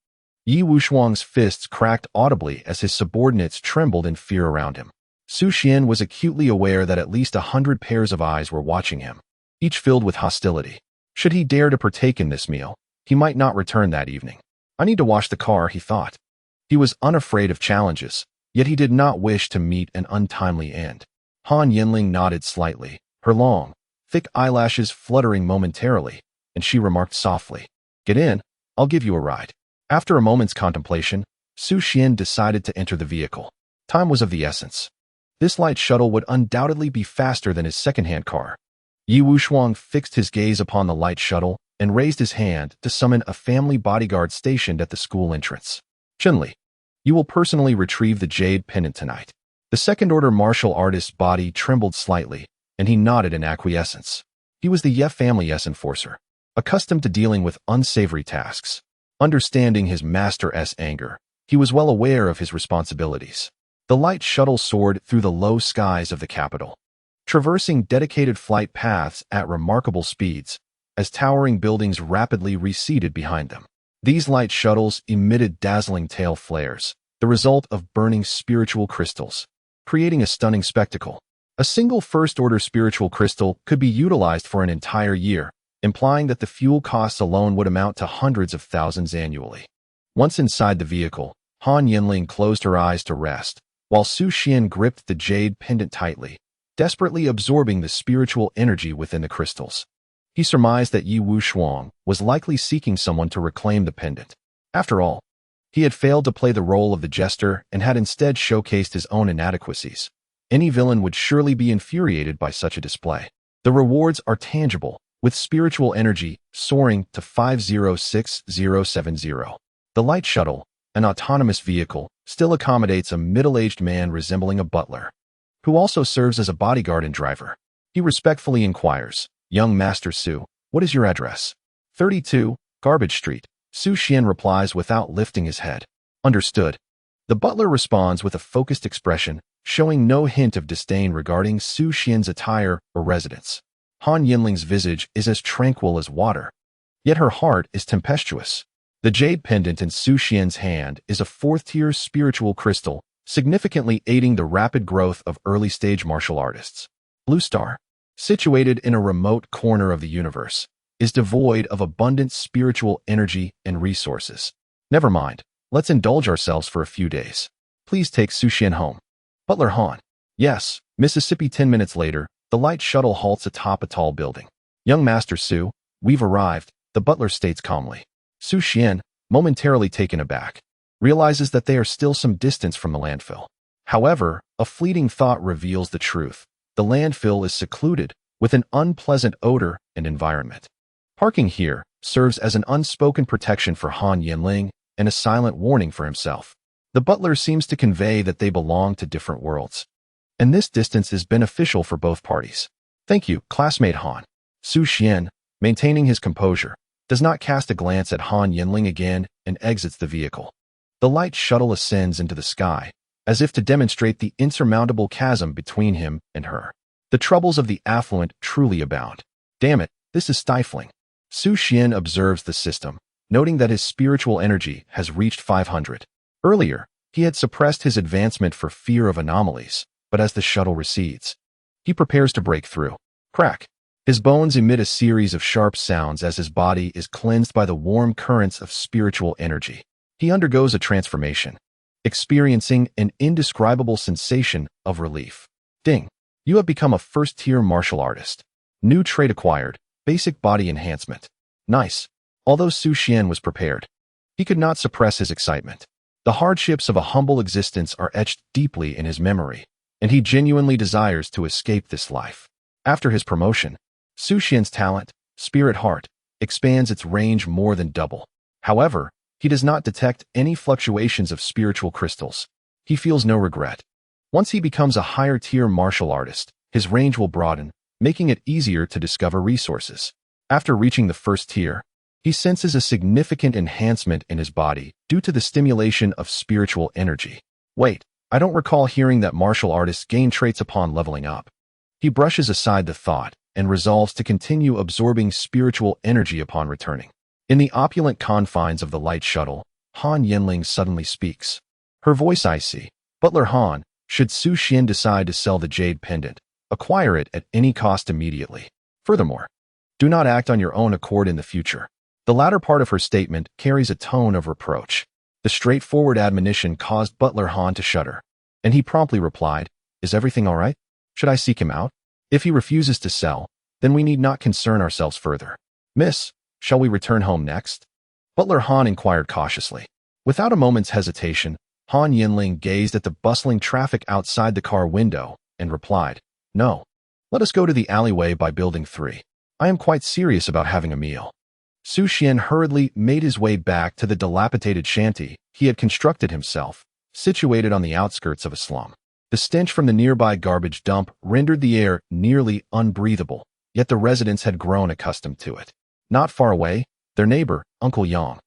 Su Xuan's fists cracked audibly as his subordinates trembled in fear around him. Su Xuan was acutely aware that at least 100 pairs of eyes were watching him, each filled with hostility. Should he dare to partake in this meal, he might not return that evening. I need to wash the car, he thought. He was unafraid of challenges, yet he did not wish to meet an untimely end. Han Yanling nodded slightly, her long, thick eyelashes fluttering momentarily, and she remarked softly, "Get in, I'll give you a ride." After a moment's contemplation, Su Xuan decided to enter the vehicle. Time was of the essence. This light shuttle would undoubtedly be faster than his second-hand car. Su Xuan fixed his gaze upon the light shuttle and raised his hand to summon a family bodyguard stationed at the school entrance. "Chun-Li, you will personally retrieve the jade pendant tonight." The second-order martial artist's body trembled slightly, and he nodded in acquiescence. He was the Ye family's enforcer, accustomed to dealing with unsavory tasks. Understanding his master's anger, he was well aware of his responsibilities. The light shuttle soared through the low skies of the capital, traversing dedicated flight paths at remarkable speeds, as towering buildings rapidly receded behind them. These light shuttles emitted dazzling tail flares, the result of burning spiritual crystals, creating a stunning spectacle. A single first-order spiritual crystal could be utilized for an entire year, implying that the fuel costs alone would amount to hundreds of thousands annually. Once inside the vehicle, Han Yanling closed her eyes to rest, while Su Xuan gripped the jade pendant tightly, desperately absorbing the spiritual energy within the crystals. He surmised that Su Xuan was likely seeking someone to reclaim the pendant. After all, he had failed to play the role of the jester and had instead showcased his own inadequacies. Any villain would surely be infuriated by such a display. The rewards are tangible, with spiritual energy soaring to 506070. The light shuttle, an autonomous vehicle, still accommodates a middle-aged man resembling a butler, who also serves as a bodyguard and driver. He respectfully inquires, "Young Master Su, what is your address?" 32, Garbage Street. Su Xuan replies without lifting his head. "Understood." The butler responds with a focused expression, showing no hint of disdain regarding Su Xuan's attire or residence. Han Yanling's visage is as tranquil as water, yet her heart is tempestuous. The jade pendant in Su Xuan's hand is a fourth-tier spiritual crystal, significantly aiding the rapid growth of early-stage martial artists. Blue Star, situated in a remote corner of the universe, is devoid of abundant spiritual energy and resources. Never mind, let's indulge ourselves for a few days. Please take Su Xuan home. Butler Han. Yes, Mississippi. 10 minutes later, the light shuttle halts atop a tall building. "Young Master Su, we've arrived," the butler states calmly. Su Xuan, momentarily taken aback, realizes that they are still some distance from the landfill. However, a fleeting thought reveals the truth. The landfill is secluded, with an unpleasant odor and environment. Parking here serves as an unspoken protection for Han Yanling and a silent warning for himself. The butler seems to convey that they belong to different worlds, and this distance is beneficial for both parties. "Thank you, classmate Han." Su Xuan, maintaining his composure, does not cast a glance at Han Yanling again and exits the vehicle. The light shuttle ascends into the sky, as if to demonstrate the insurmountable chasm between him and her. The troubles of the affluent truly abound. Damn it, this is stifling. Su Xuan observes the system, noting that his spiritual energy has reached 500. Earlier, he had suppressed his advancement for fear of anomalies, but as the shuttle recedes, he prepares to break through. Crack. His bones emit a series of sharp sounds as his body is cleansed by the warm currents of spiritual energy. He undergoes a transformation, experiencing an indescribable sensation of relief. Ding. You have become a first-tier martial artist. New trait acquired, basic body enhancement. Nice. Although Su Xuan was prepared, he could not suppress his excitement. The hardships of a humble existence are etched deeply in his memory, and he genuinely desires to escape this life. After his promotion, Su Xuan's talent, Spirit Heart, expands its range more than double. However, he does not detect any fluctuations of spiritual crystals. He feels no regret. Once he becomes a higher-tier martial artist, his range will broaden, making it easier to discover resources. After reaching the first tier, he senses a significant enhancement in his body due to the stimulation of spiritual energy. Wait, I don't recall hearing that martial artists gain traits upon leveling up. He brushes aside the thought and resolves to continue absorbing spiritual energy upon returning. In the opulent confines of the light shuttle, Han Yanling suddenly speaks. Her voice icy. "Butler Han, should Su Xuan decide to sell the jade pendant, acquire it at any cost immediately. Furthermore, Do not act on your own accord in the future. The latter part of her statement carries a tone of reproach. The straightforward admonition caused Butler Han to shudder, and he promptly replied, "Is everything all right? Should I seek him out? If he refuses to sell, then we need not concern ourselves further. Miss, shall we return home next?" Butler Han inquired cautiously. Without a moment's hesitation, Han Yanling gazed at the bustling traffic outside the car window and replied, "No. Let us go to the alleyway by Building 3. I am quite serious about having a meal." Su Xuan hurriedly made his way back to the dilapidated shanty he had constructed himself, situated on the outskirts of a slum. The stench from the nearby garbage dump rendered the air nearly unbreathable, yet the residents had grown accustomed to it. Not far away, their neighbor, Uncle Yang,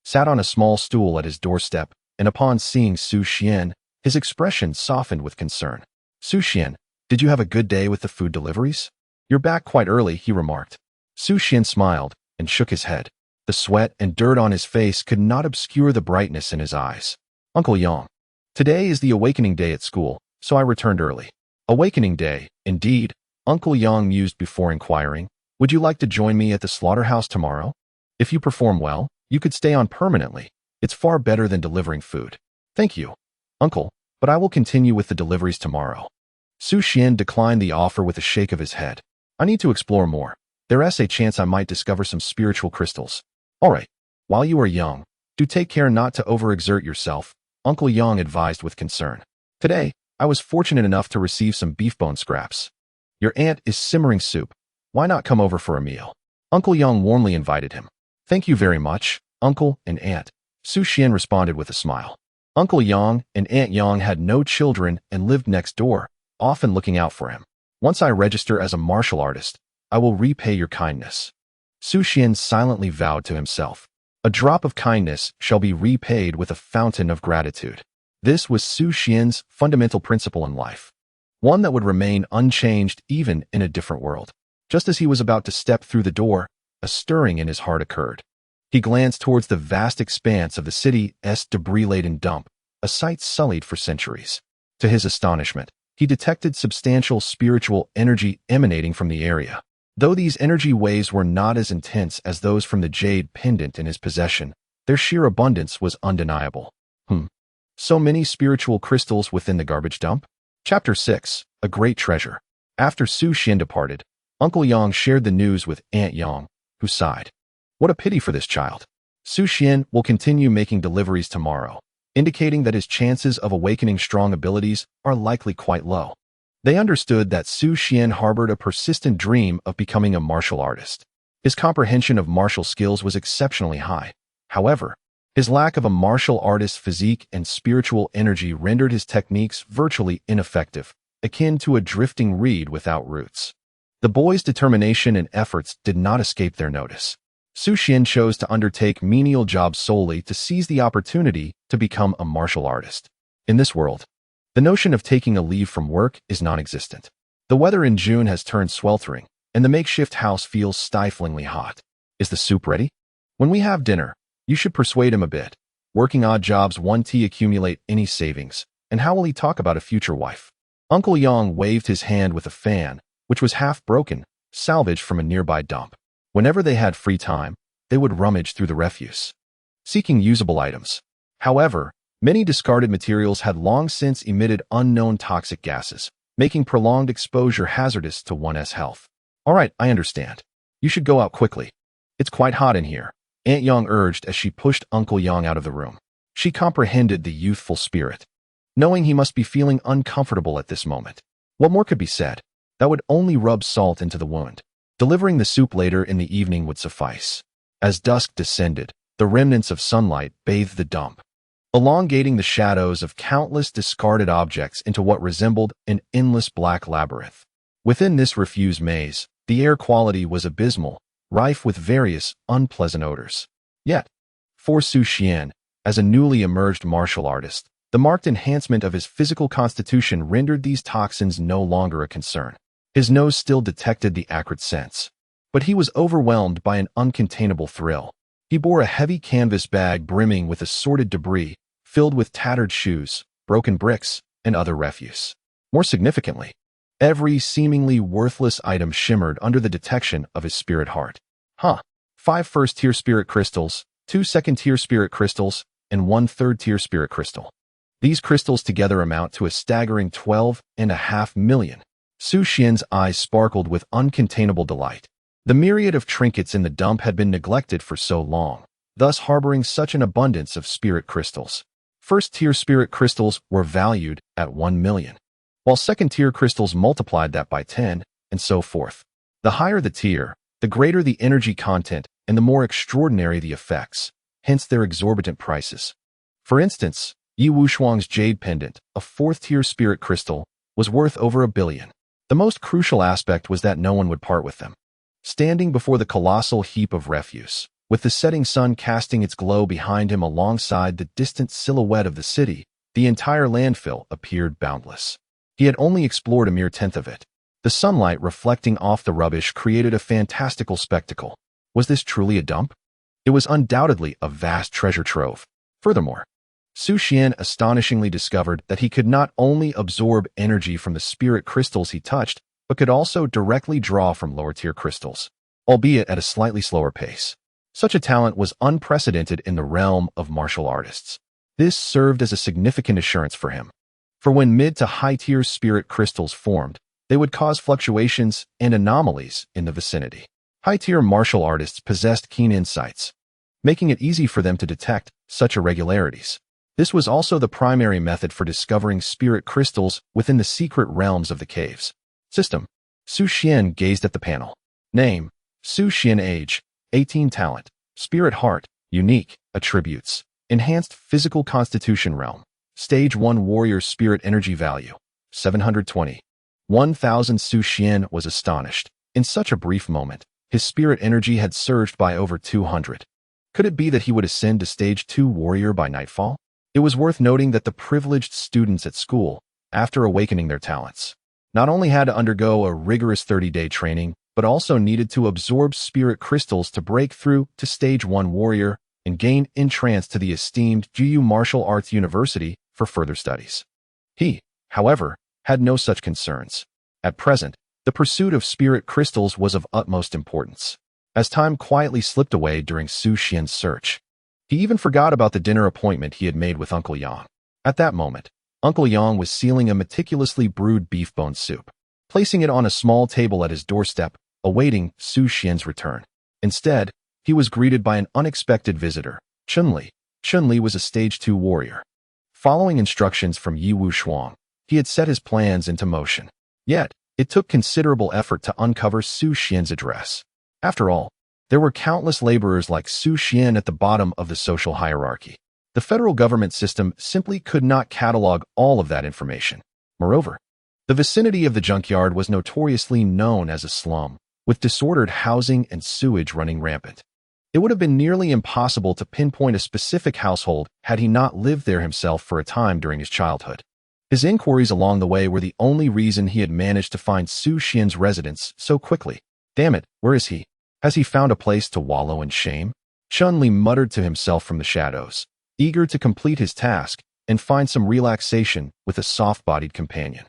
sat on a small stool at his doorstep, and upon seeing Su Xuan, his expression softened with concern. "Su Xuan, did you have a good day with the food deliveries? You're back quite early," he remarked. Su Xuan smiled and shook his head. The sweat and dirt on his face could not obscure the brightness in his eyes. "Uncle Yang, today is the awakening day at school, so I returned early." "Awakening day, indeed," Uncle Yang mused before inquiring, "Would you like to join me at the slaughterhouse tomorrow? If you perform well, you could stay on permanently. It's far better than delivering food." "Thank you, Uncle, but I will continue with the deliveries tomorrow." Su Xuan declined the offer with a shake of his head. "I need to explore more. There is a chance I might discover some spiritual crystals." "All right. While you are young, do take care not to overexert yourself," Uncle Yang advised with concern. "Today, I was fortunate enough to receive some beef bone scraps. Your aunt is simmering soup. Why not come over for a meal?" Uncle Yang warmly invited him. "Thank you very much, Uncle and Aunt," Su Xuan responded with a smile. Uncle Yang and Aunt Yang had no children and lived next door, often looking out for him. "Once I register as a martial artist, I will repay your kindness." Su Xuan silently vowed to himself, "A drop of kindness shall be repaid with a fountain of gratitude." This was Su Xuan's fundamental principle in life, one that would remain unchanged even in a different world. Just as he was about to step through the door, a stirring in his heart occurred. He glanced towards the vast expanse of the city's debris-laden dump, a sight sullied for centuries. To his astonishment, he detected substantial spiritual energy emanating from the area. Though these energy waves were not as intense as those from the jade pendant in his possession, their sheer abundance was undeniable. So many spiritual crystals within the garbage dump? Chapter 6, A Great Treasure. After Su Xuan departed, Uncle Yang shared the news with Aunt Yang, who sighed. "What a pity for this child. Su Xuan will continue making deliveries tomorrow," indicating that his chances of awakening strong abilities are likely quite low. They understood that Su Xuan harbored a persistent dream of becoming a martial artist. His comprehension of martial skills was exceptionally high. However, his lack of a martial artist's physique and spiritual energy rendered his techniques virtually ineffective, akin to a drifting reed without roots. The boy's determination and efforts did not escape their notice. Su Xuan chose to undertake menial jobs solely to seize the opportunity to become a martial artist. In this world, the notion of taking a leave from work is non-existent. The weather in June has turned sweltering, and the makeshift house feels stiflingly hot. "Is the soup ready? When we have dinner, you should persuade him a bit. Working odd jobs won't accumulate any savings, and how will he talk about a future wife?" Uncle Yang waved his hand with a fan, which was half broken, salvaged from a nearby dump. Whenever they had free time, they would rummage through the refuse, seeking usable items. However, many discarded materials had long since emitted unknown toxic gases, making prolonged exposure hazardous to one's health. "All right, I understand. You should go out quickly. It's quite hot in here," Aunt Yang urged as she pushed Uncle Yang out of the room. She comprehended the youthful spirit, knowing he must be feeling uncomfortable at this moment. What more could be said? That would only rub salt into the wound. Delivering the soup later in the evening would suffice. As dusk descended, the remnants of sunlight bathed the dump, elongating the shadows of countless discarded objects into what resembled an endless black labyrinth. Within this refuse maze, the air quality was abysmal, rife with various unpleasant odors. Yet, for Su Xuan, as a newly emerged martial artist, the marked enhancement of his physical constitution rendered these toxins no longer a concern. His nose still detected the acrid scents, but he was overwhelmed by an uncontainable thrill. He bore a heavy canvas bag brimming with assorted debris, filled with tattered shoes, broken bricks, and other refuse. More significantly, Every seemingly worthless item shimmered under the detection of his spirit heart. 5 first-tier spirit crystals, 2 second-tier spirit crystals, and 1 third-tier spirit crystal. These crystals together amount to a staggering 12.5 million. Su Xuan's eyes sparkled with uncontainable delight. The myriad of trinkets in the dump had been neglected for so long, thus harboring such an abundance of spirit crystals. First-tier spirit crystals were valued at 1 million, while second-tier crystals multiplied that by 10, and so forth. The higher the tier, the greater the energy content and the more extraordinary the effects, hence their exorbitant prices. For instance, Su Xuan's jade pendant, a 4th-tier spirit crystal, was worth over 1 billion. The most crucial aspect was that no one would part with them. Standing before the colossal heap of refuse, with the setting sun casting its glow behind him alongside the distant silhouette of the city, the entire landfill appeared boundless. He had only explored a mere tenth of it. The sunlight reflecting off the rubbish created a fantastical spectacle. Was this truly a dump? It was undoubtedly a vast treasure trove. Furthermore, Su Xuan astonishingly discovered that he could not only absorb energy from the spirit crystals he touched, but could also directly draw from lower-tier crystals, albeit at a slightly slower pace. Such a talent was unprecedented in the realm of martial artists. This served as a significant assurance for him, for when mid to high-tier spirit crystals formed, they would cause fluctuations and anomalies in the vicinity. High-tier martial artists possessed keen insights, making it easy for them to detect such irregularities. This was also the primary method for discovering spirit crystals within the secret realms of the caves. System. Su Xuan gazed at the panel. Name: Su Xuan. Age: 18. Talent: Spirit Heart. Unique attributes: Enhanced Physical Constitution Realm. Stage 1 Warrior Spirit Energy Value: 720. 1,000. Su Xuan was astonished. In such a brief moment, his spirit energy had surged by over 200. Could it be that he would ascend to Stage 2 Warrior by nightfall? It was worth noting that the privileged students at school, after awakening their talents, not only had to undergo a rigorous 30-day training, but also needed to absorb spirit crystals to break through to Stage 1 Warrior and gain entrance to the esteemed GU Martial Arts University for further studies. He, however, had no such concerns. At present, the pursuit of spirit crystals was of utmost importance. As time quietly slipped away during Su Xuan's search, he even forgot about the dinner appointment he had made with Uncle Yang. At that moment, Uncle Yang was sealing a meticulously brewed beef bone soup, placing it on a small table at his doorstep, awaiting Su Xuan's return. Instead, he was greeted by an unexpected visitor, Chun-Li. Chun-Li was a Stage 2 warrior. Following instructions from Su Xuan, he had set his plans into motion. Yet, it took considerable effort to uncover Su Xuan's address. After all, there were countless laborers like Su Xuan at the bottom of the social hierarchy. The federal government system simply could not catalog all of that information. Moreover, the vicinity of the junkyard was notoriously known as a slum, with disordered housing and sewage running rampant. It would have been nearly impossible to pinpoint a specific household had he not lived there himself for a time during his childhood. His inquiries along the way were the only reason he had managed to find Su Xuan's residence so quickly. Damn it, where is he? Has he found a place to wallow in shame? Chun-Li muttered to himself from the shadows, eager to complete his task and find some relaxation with a soft-bodied companion.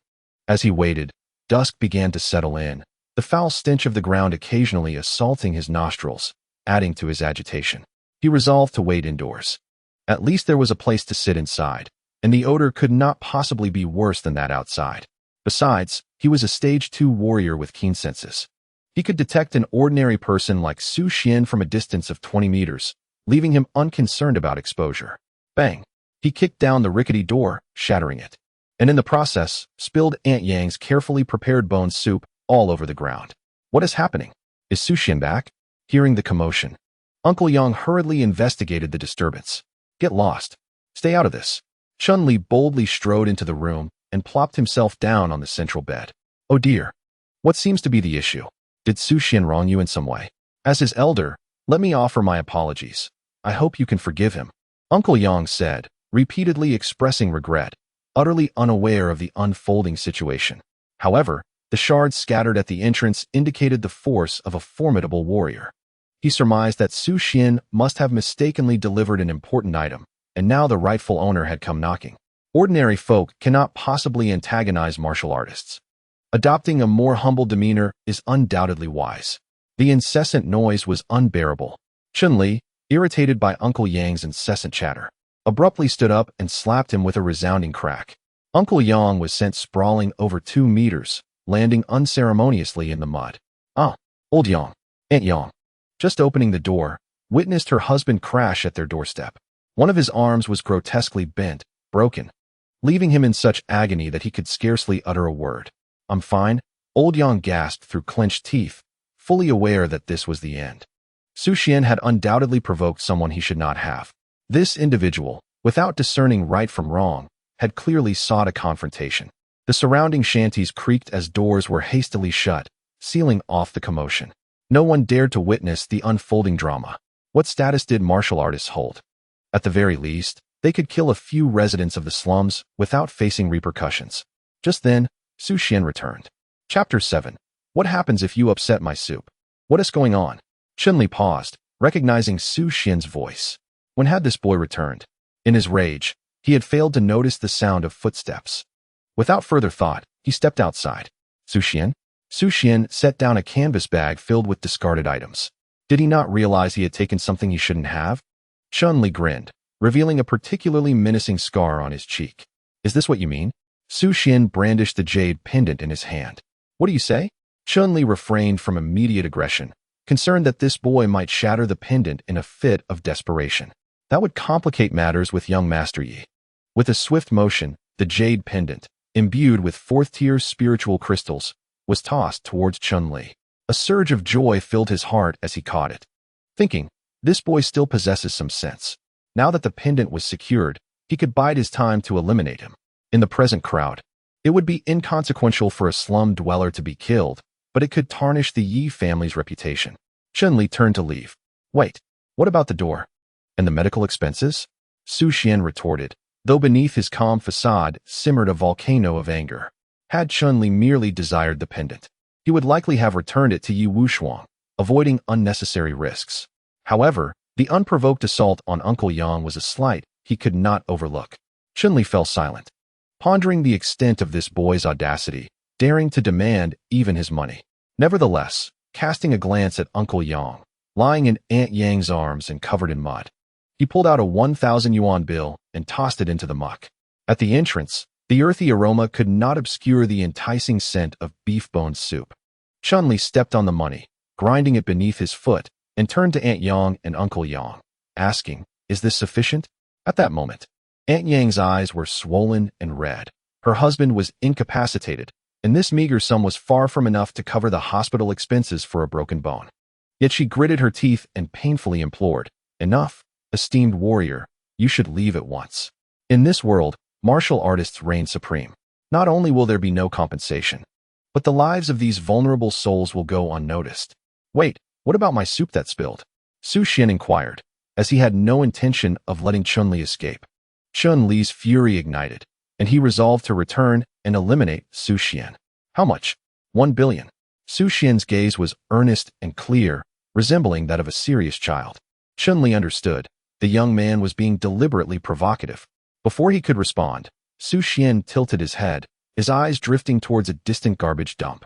As he waited, dusk began to settle in, the foul stench of the ground occasionally assaulting his nostrils, adding to his agitation. He resolved to wait indoors. At least there was a place to sit inside, and the odor could not possibly be worse than that outside. Besides, he was a Stage 2 warrior with keen senses. He could detect an ordinary person like Su Xuan from a distance of 20 meters, leaving him unconcerned about exposure. Bang! He kicked down the rickety door, shattering it, and in the process, spilled Aunt Yang's carefully prepared bone soup all over the ground. What is happening? Is Su Xuan back? Hearing the commotion, Uncle Yang hurriedly investigated the disturbance. Get lost. Stay out of this. Chun-Li boldly strode into the room and plopped himself down on the central bed. Oh dear. What seems to be the issue? Did Su Xuan wrong you in some way? As his elder, let me offer my apologies. I hope you can forgive him. Uncle Yang said, repeatedly expressing regret, utterly unaware of the unfolding situation. However, the shards scattered at the entrance indicated the force of a formidable warrior. He surmised that Su Xuan must have mistakenly delivered an important item, and now the rightful owner had come knocking. Ordinary folk cannot possibly antagonize martial artists. Adopting a more humble demeanor is undoubtedly wise. The incessant noise was unbearable. Chun-Li, irritated by Uncle Yang's incessant chatter, abruptly stood up and slapped him with a resounding crack. Uncle Yang was sent sprawling over 2 meters, landing unceremoniously in the mud. Old Yang, Aunt Yang, just opening the door, witnessed her husband crash at their doorstep. One of his arms was grotesquely bent, broken, leaving him in such agony that he could scarcely utter a word. "I'm fine," Old Yang gasped through clenched teeth, fully aware that this was the end. Su Xuan had undoubtedly provoked someone he should not have. This individual, without discerning right from wrong, had clearly sought a confrontation. The surrounding shanties creaked as doors were hastily shut, sealing off the commotion. No one dared to witness the unfolding drama. What status did martial artists hold? At the very least, they could kill a few residents of the slums without facing repercussions. Just then, Su Xuan returned. Chapter 7. What happens if you upset my soup? What is going on? Chun-Li paused, recognizing Su Xuan's voice. When had this boy returned? In his rage, he had failed to notice the sound of footsteps. Without further thought, he stepped outside. Su Xuan? Su Xuan set down a canvas bag filled with discarded items. Did he not realize he had taken something he shouldn't have? Chun-Li grinned, revealing a particularly menacing scar on his cheek. Is this what you mean? Su Xuan brandished the jade pendant in his hand. What do you say? Chun-Li refrained from immediate aggression, concerned that this boy might shatter the pendant in a fit of desperation. That would complicate matters with young Master Yi. With a swift motion, the jade pendant, imbued with 4th-tier spiritual crystals, was tossed towards Chun-Li. A surge of joy filled his heart as he caught it, thinking, this boy still possesses some sense. Now that the pendant was secured, he could bide his time to eliminate him. In the present crowd, it would be inconsequential for a slum dweller to be killed, but it could tarnish the Yi family's reputation. Chun-Li turned to leave. Wait, what about the door? And the medical expenses? Su Xuan retorted, though beneath his calm facade simmered a volcano of anger. Had Chun-Li merely desired the pendant, he would likely have returned it to Yi Wushuang, avoiding unnecessary risks. However, the unprovoked assault on Uncle Yang was a slight he could not overlook. Chun-Li fell silent, pondering the extent of this boy's audacity, daring to demand even his money. Nevertheless, casting a glance at Uncle Yang, lying in Aunt Yang's arms and covered in mud, he pulled out a 1,000 yuan bill and tossed it into the muck. At the entrance, the earthy aroma could not obscure the enticing scent of beef bone soup. Chun-Li stepped on the money, grinding it beneath his foot, and turned to Aunt Yang and Uncle Yang, asking, is this sufficient? At that moment, Aunt Yang's eyes were swollen and red. Her husband was incapacitated, and this meager sum was far from enough to cover the hospital expenses for a broken bone. Yet she gritted her teeth and painfully implored, enough, esteemed warrior, you should leave at once. In this world, martial artists reign supreme. Not only will there be no compensation, but the lives of these vulnerable souls will go unnoticed. Wait, what about my soup that spilled? Su Xuan inquired, as he had no intention of letting Chun-Li escape. Chun-Li's fury ignited, and he resolved to return and eliminate Su Xuan. How much? 1 billion. Su Xuan's gaze was earnest and clear, resembling that of a serious child. Chun-Li understood. The young man was being deliberately provocative. Before he could respond, Su Xuan tilted his head, his eyes drifting towards a distant garbage dump.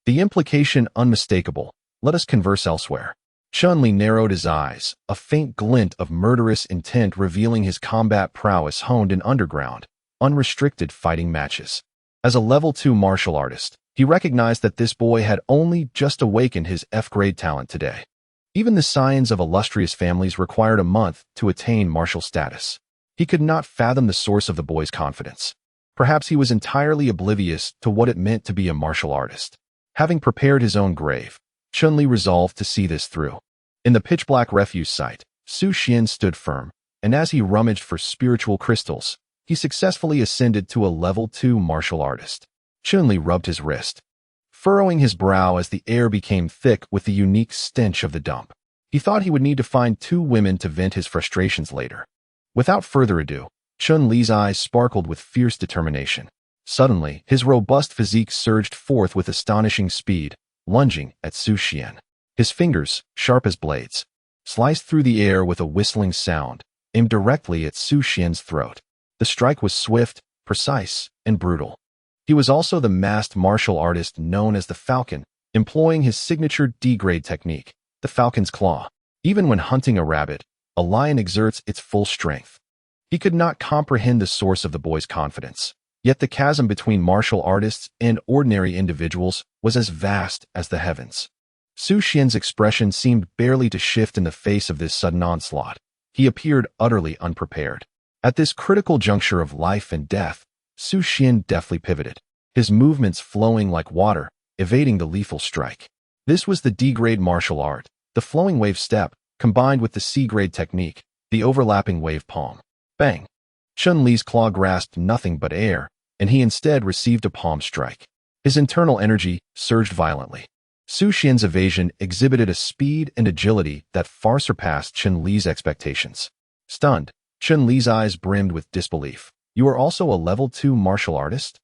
The implication unmistakable. Let us converse elsewhere. Chun-Li narrowed his eyes, a faint glint of murderous intent revealing his combat prowess honed in underground, unrestricted fighting matches. As a level 2 martial artist, he recognized that this boy had only just awakened his F-grade talent today. Even the scions of illustrious families required a month to attain martial status. He could not fathom the source of the boy's confidence. Perhaps he was entirely oblivious to what it meant to be a martial artist. Having prepared his own grave, Chun-Li resolved to see this through. In the pitch-black refuse site, Su Xuan stood firm, and as he rummaged for spiritual crystals, he successfully ascended to a level 2 martial artist. Chun-Li rubbed his wrist, furrowing his brow as the air became thick with the unique stench of the dump. He thought he would need to find 2 women to vent his frustrations later. Without further ado, Chun-Li's eyes sparkled with fierce determination. Suddenly, his robust physique surged forth with astonishing speed, lunging at Su Xuan. His fingers, sharp as blades, sliced through the air with a whistling sound, aimed directly at Su Xuan's throat. The strike was swift, precise, and brutal. He He was also the masked martial artist known as the Falcon, employing his signature D-grade technique, the Falcon's Claw. Even when hunting a rabbit, a lion exerts its full strength. He could not comprehend the source of the boy's confidence. Yet the chasm between martial artists and ordinary individuals was as vast as the heavens. Su Xuan's expression seemed barely to shift in the face of this sudden onslaught. He appeared utterly unprepared. At this critical juncture of life and death, Su Xuan deftly pivoted, his movements flowing like water, evading the lethal strike. This was the D-grade martial art, the flowing wave step, combined with the C-grade technique, the overlapping wave palm. Bang! Chun-Li's claw grasped nothing but air, and he instead received a palm strike. His internal energy surged violently. Su Xuan's evasion exhibited a speed and agility that far surpassed Chun-Li's expectations. Stunned, Chun-Li's eyes brimmed with disbelief. "You are also a level 2 martial artist?"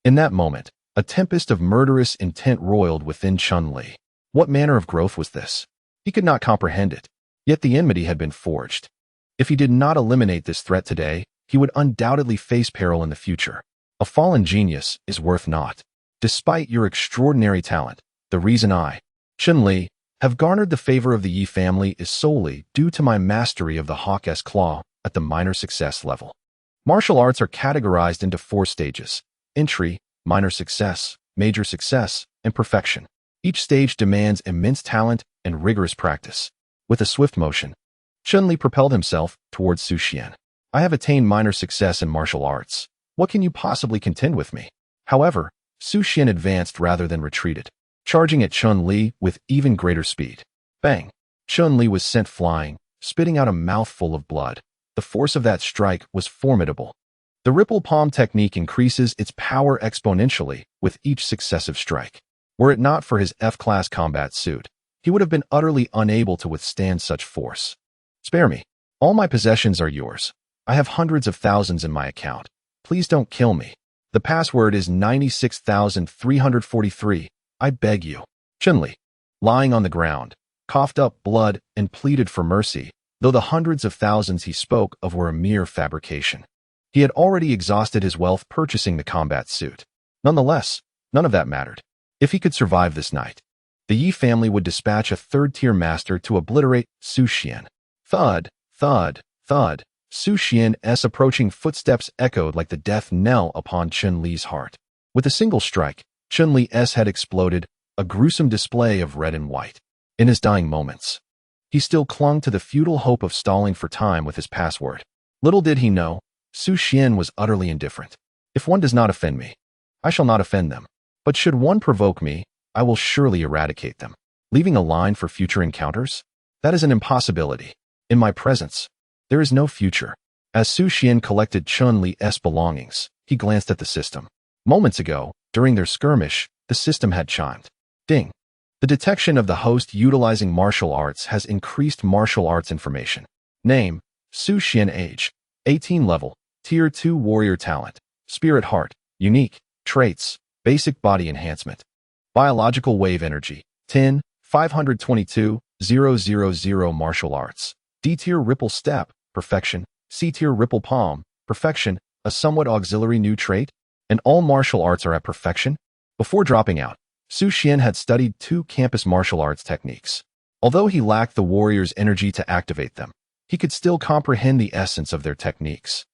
In that moment, a tempest of murderous intent roiled within Chun-Li. What manner of growth was this? He could not comprehend it, yet the enmity had been forged. If he did not eliminate this threat today, he would undoubtedly face peril in the future. A fallen genius is worth naught. Despite your extraordinary talent, the reason I, Chun-Li, have garnered the favor of the Yi family is solely due to my mastery of the Hawk's Claw at the minor success level. Martial arts are categorized into 4 stages: entry, minor success, major success, and perfection. Each stage demands immense talent and rigorous practice. With a swift motion, Chun-Li propelled himself towards Su Xuan. "I have attained minor success in martial arts. What can you possibly contend with me?" However, Su Xuan advanced rather than retreated, charging at Chun-Li with even greater speed. Bang! Chun-Li was sent flying, spitting out a mouthful of blood. The force of that strike was formidable. The ripple palm technique increases its power exponentially with each successive strike. Were it not for his F-class combat suit, he would have been utterly unable to withstand such force. "Spare me. All my possessions are yours. I have hundreds of thousands in my account. Please don't kill me. The password is 96,343. I beg you." Chun-Li, lying on the ground, coughed up blood and pleaded for mercy, though the hundreds of thousands he spoke of were a mere fabrication. He had already exhausted his wealth purchasing the combat suit. Nonetheless, none of that mattered. If he could survive this night, the Yi family would dispatch a third-tier master to obliterate Su Xuan. Thud, thud, thud. Su Xuan's approaching footsteps echoed like the death knell upon Chun-Li's heart. With a single strike, Chun-Li's head exploded, a gruesome display of red and white. In his dying moments, he still clung to the futile hope of stalling for time with his password. Little did he know, Su Xuan was utterly indifferent. "If one does not offend me, I shall not offend them. But should one provoke me, I will surely eradicate them." Leaving a line for future encounters? That is an impossibility. In my presence, there is no future. As Su Xuan collected Chun-Li's belongings, he glanced at the system. Moments ago, during their skirmish, the system had chimed. Ding. The detection of the host utilizing martial arts has increased martial arts information. Name, Su Xuan. Age, 18 level, Tier 2 warrior talent, Spirit Heart, unique, traits, basic body enhancement. Biological wave energy, 10, 522,000 martial arts. D-tier ripple step, perfection. C-tier ripple palm, perfection, a somewhat auxiliary new trait. And all martial arts are at perfection? Before dropping out, Su Xuan had studied 2 campus martial arts techniques. Although he lacked the warrior's energy to activate them, he could still comprehend the essence of their techniques.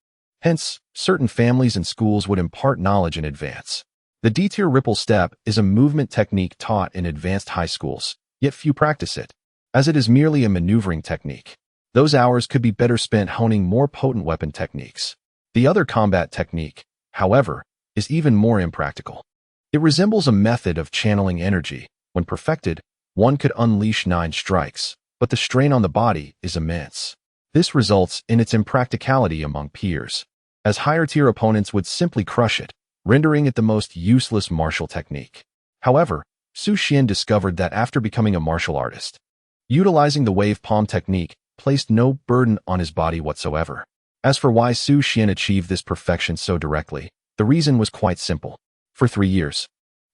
Hence, certain families and schools would impart knowledge in advance. The D-tier ripple step is a movement technique taught in advanced high schools, yet few practice it, as it is merely a maneuvering technique. Those hours could be better spent honing more potent weapon techniques. The other combat technique, however, is even more impractical. It resembles a method of channeling energy. When perfected, one could unleash 9 strikes, but the strain on the body is immense. This results in its impracticality among peers, as higher-tier opponents would simply crush it, rendering it the most useless martial technique. However, Su Xuan discovered that after becoming a martial artist, utilizing the wave palm technique placed no burden on his body whatsoever. As for why Su Xuan achieved this perfection so directly, the reason was quite simple. For 3 years,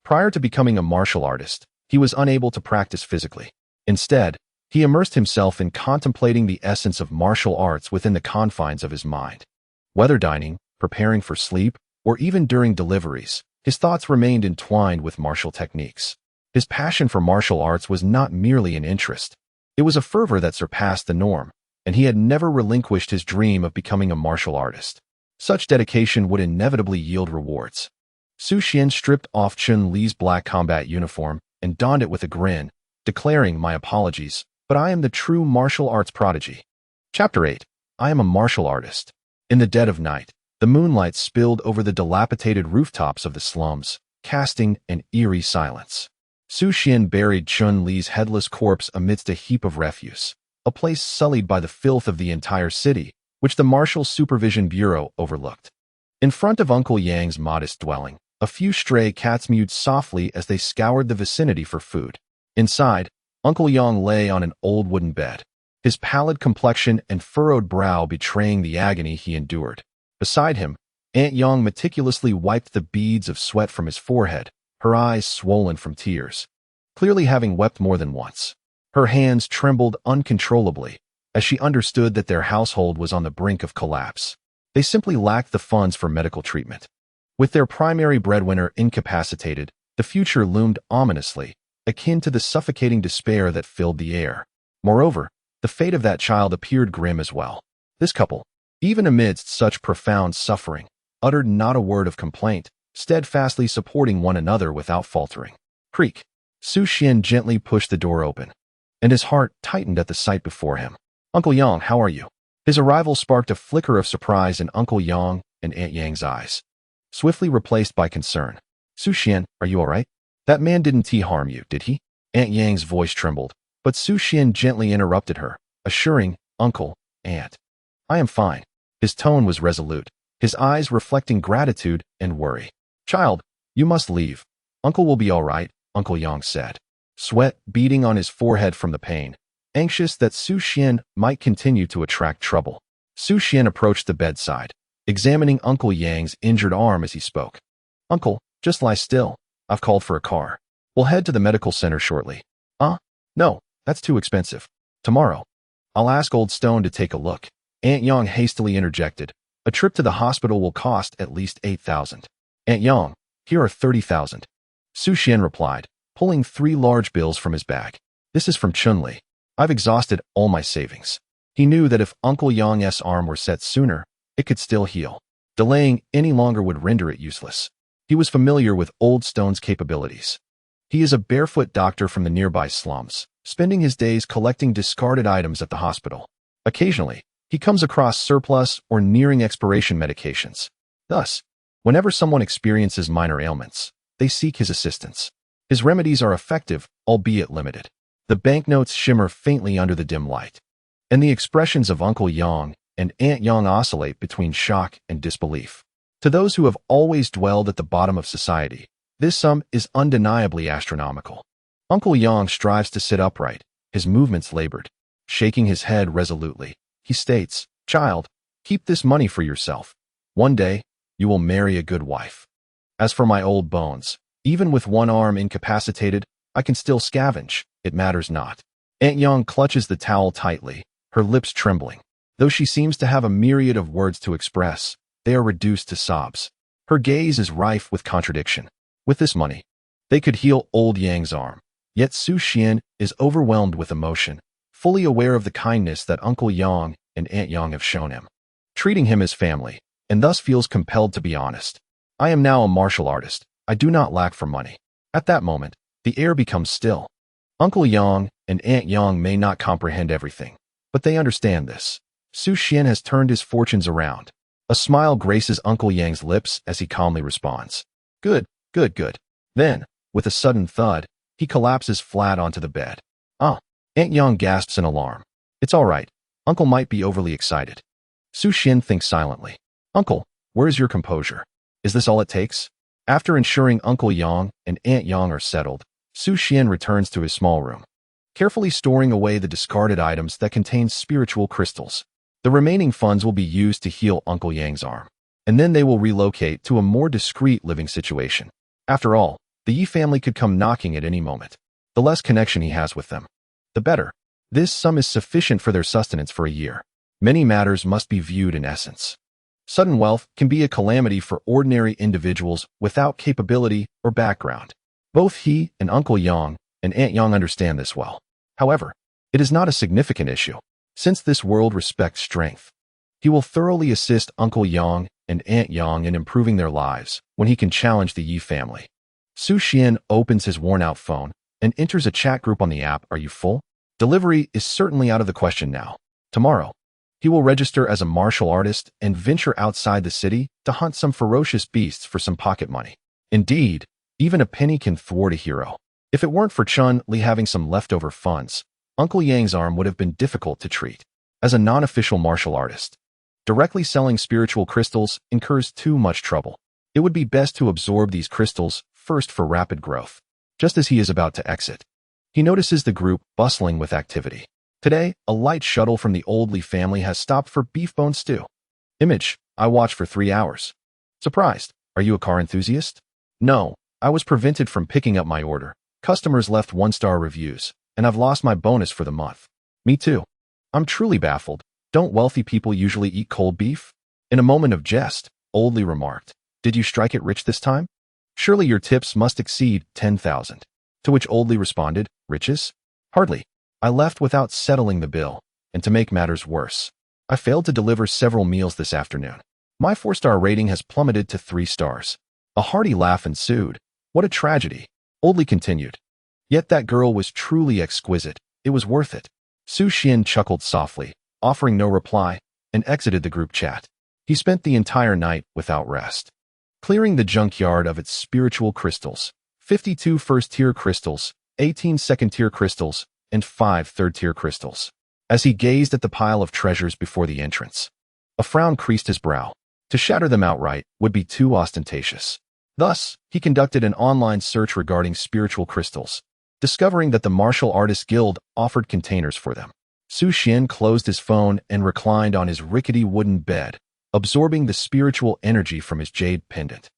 prior to becoming a martial artist, he was unable to practice physically. Instead, he immersed himself in contemplating the essence of martial arts within the confines of his mind. Whether dining, preparing for sleep, or even during deliveries, His thoughts remained entwined with martial techniques. His passion for martial arts was not merely an interest. It was a fervor that surpassed the norm, and he had never relinquished his dream of becoming a martial artist. Such dedication would inevitably yield rewards. Su Xuan stripped off Chun-Li's black combat uniform and donned it with a grin, declaring, "My apologies, but I am the true martial arts prodigy." Chapter 8. I am a martial artist. In the dead of night, the moonlight spilled over the dilapidated rooftops of the slums, casting an eerie silence. Su Xuan buried Chun-Li's headless corpse amidst a heap of refuse, a place sullied by the filth of the entire city, which the Martial Supervision Bureau overlooked. In front of Uncle Yang's modest dwelling, a few stray cats mewed softly as they scoured the vicinity for food. Inside, Uncle Yang lay on an old wooden bed, his pallid complexion and furrowed brow betraying the agony he endured. Beside him, Aunt Yang meticulously wiped the beads of sweat from his forehead, her eyes swollen from tears, clearly having wept more than once. Her hands trembled uncontrollably as she understood that their household was on the brink of collapse. They simply lacked the funds for medical treatment. With their primary breadwinner incapacitated, the future loomed ominously, akin to the suffocating despair that filled the air. Moreover, the fate of that child appeared grim as well. This couple, even amidst such profound suffering, uttered not a word of complaint, steadfastly supporting one another without faltering. Creak. Su Xuan gently pushed the door open, and his heart tightened at the sight before him. "Uncle Yang, how are you?" His arrival sparked a flicker of surprise in Uncle Yang and Aunt Yang's eyes, swiftly replaced by concern. "Su Xuan, are you all right? That man didn't harm you, did he?" Aunt Yang's voice trembled, but Su Xuan gently interrupted her, assuring, "Uncle, Aunt, I am fine." His tone was resolute, his eyes reflecting gratitude and worry. "Child, you must leave. Uncle will be all right," Uncle Yang said, sweat beading on his forehead from the pain, anxious that Su Xuan might continue to attract trouble. Su Xuan approached the bedside, examining Uncle Yang's injured arm as he spoke. "Uncle, just lie still. I've called for a car. We'll head to the medical center shortly." No, that's too expensive. Tomorrow. I'll ask Old Stone to take a look." Aunt Yang hastily interjected. "A trip to the hospital will cost at least 8,000. Aunt Yang, here are 30,000. Su Xuan replied, pulling 3 large bills from his bag. "This is from Chun-Li. I've exhausted all my savings." He knew that if Uncle Yang's arm were set sooner, it could still heal. Delaying any longer would render it useless. He was familiar with Old Stone's capabilities. He is a barefoot doctor from the nearby slums, spending his days collecting discarded items at the hospital. Occasionally, he comes across surplus or nearing expiration medications. Thus, whenever someone experiences minor ailments, they seek his assistance. His remedies are effective, albeit limited. The banknotes shimmer faintly under the dim light, and the expressions of Uncle Yang and Aunt Yang oscillate between shock and disbelief. To those who have always dwelled at the bottom of society, this sum is undeniably astronomical. Uncle Yang strives to sit upright, his movements labored. Shaking his head resolutely, he states, "Child, keep this money for yourself. One day, you will marry a good wife. As for my old bones, even with one arm incapacitated, I can still scavenge. It matters not." Aunt Yang clutches the towel tightly, her lips trembling. Though she seems to have a myriad of words to express, they are reduced to sobs. Her gaze is rife with contradiction. With this money, they could heal old Yang's arm. Yet Su Xuan is overwhelmed with emotion, fully aware of the kindness that Uncle Yang and Aunt Yang have shown him, treating him as family, and thus feels compelled to be honest. "I am now a martial artist. I do not lack for money." At that moment, the air becomes still. Uncle Yang and Aunt Yang may not comprehend everything, but they understand this. Su Xuan has turned his fortunes around. A smile graces Uncle Yang's lips as he calmly responds. Good. Then, with a sudden thud, he collapses flat onto the bed. Aunt Yang gasps in alarm. "It's all right. Uncle might be overly excited." Su Xuan thinks silently. "Uncle, where's your composure? Is this all it takes?" After ensuring Uncle Yang and Aunt Yang are settled, Su Xuan returns to his small room, carefully storing away the discarded items that contain spiritual crystals. The remaining funds will be used to heal Uncle Yang's arm, and then they will relocate to a more discreet living situation. After all, the Yi family could come knocking at any moment. The less connection he has with them, the better. This sum is sufficient for their sustenance for a year. Many matters must be viewed in essence. Sudden wealth can be a calamity for ordinary individuals without capability or background. Both he and Uncle Yang and Aunt Yang understand this well. However, it is not a significant issue, since this world respects strength. He will thoroughly assist Uncle Yang and Aunt Yang in improving their lives when he can challenge the Yi family. Su Xuan opens his worn-out phone and enters a chat group on the app. Are you full? Delivery is certainly out of the question now. Tomorrow, he will register as a martial artist and venture outside the city to hunt some ferocious beasts for some pocket money. Indeed, even a penny can thwart a hero. If it weren't for Chun Li having some leftover funds, Uncle Yang's arm would have been difficult to treat. As a non-official martial artist, directly selling spiritual crystals incurs too much trouble. It would be best to absorb these crystals first for rapid growth. Just as he is about to exit, he notices the group bustling with activity. Today, a light shuttle from the Old Li family has stopped for beef bone stew. Image, I watched for 3 hours. Surprised, are you a car enthusiast? No, I was prevented from picking up my order. Customers left 1-star reviews, and I've lost my bonus for the month. Me too. I'm truly baffled. Don't wealthy people usually eat cold beef? In a moment of jest, Old Li remarked, did you strike it rich this time? Surely your tips must exceed 10,000. To which Old Li responded, riches? Hardly. I left without settling the bill, and to make matters worse, I failed to deliver several meals this afternoon. My 4-star rating has plummeted to 3 stars. A hearty laugh ensued. What a tragedy. Old Li continued. Yet that girl was truly exquisite. It was worth it. Su Xuan chuckled softly, offering no reply, and exited the group chat. He spent the entire night without rest, clearing the junkyard of its spiritual crystals. 52 first-tier crystals, 18 second-tier crystals, and 5 third-tier crystals. As he gazed at the pile of treasures before the entrance, a frown creased his brow. To shatter them outright would be too ostentatious. Thus, he conducted an online search regarding spiritual crystals, discovering that the Martial Artists Guild offered containers for them. Su Xuan closed his phone and reclined on his rickety wooden bed, absorbing the spiritual energy from his jade pendant.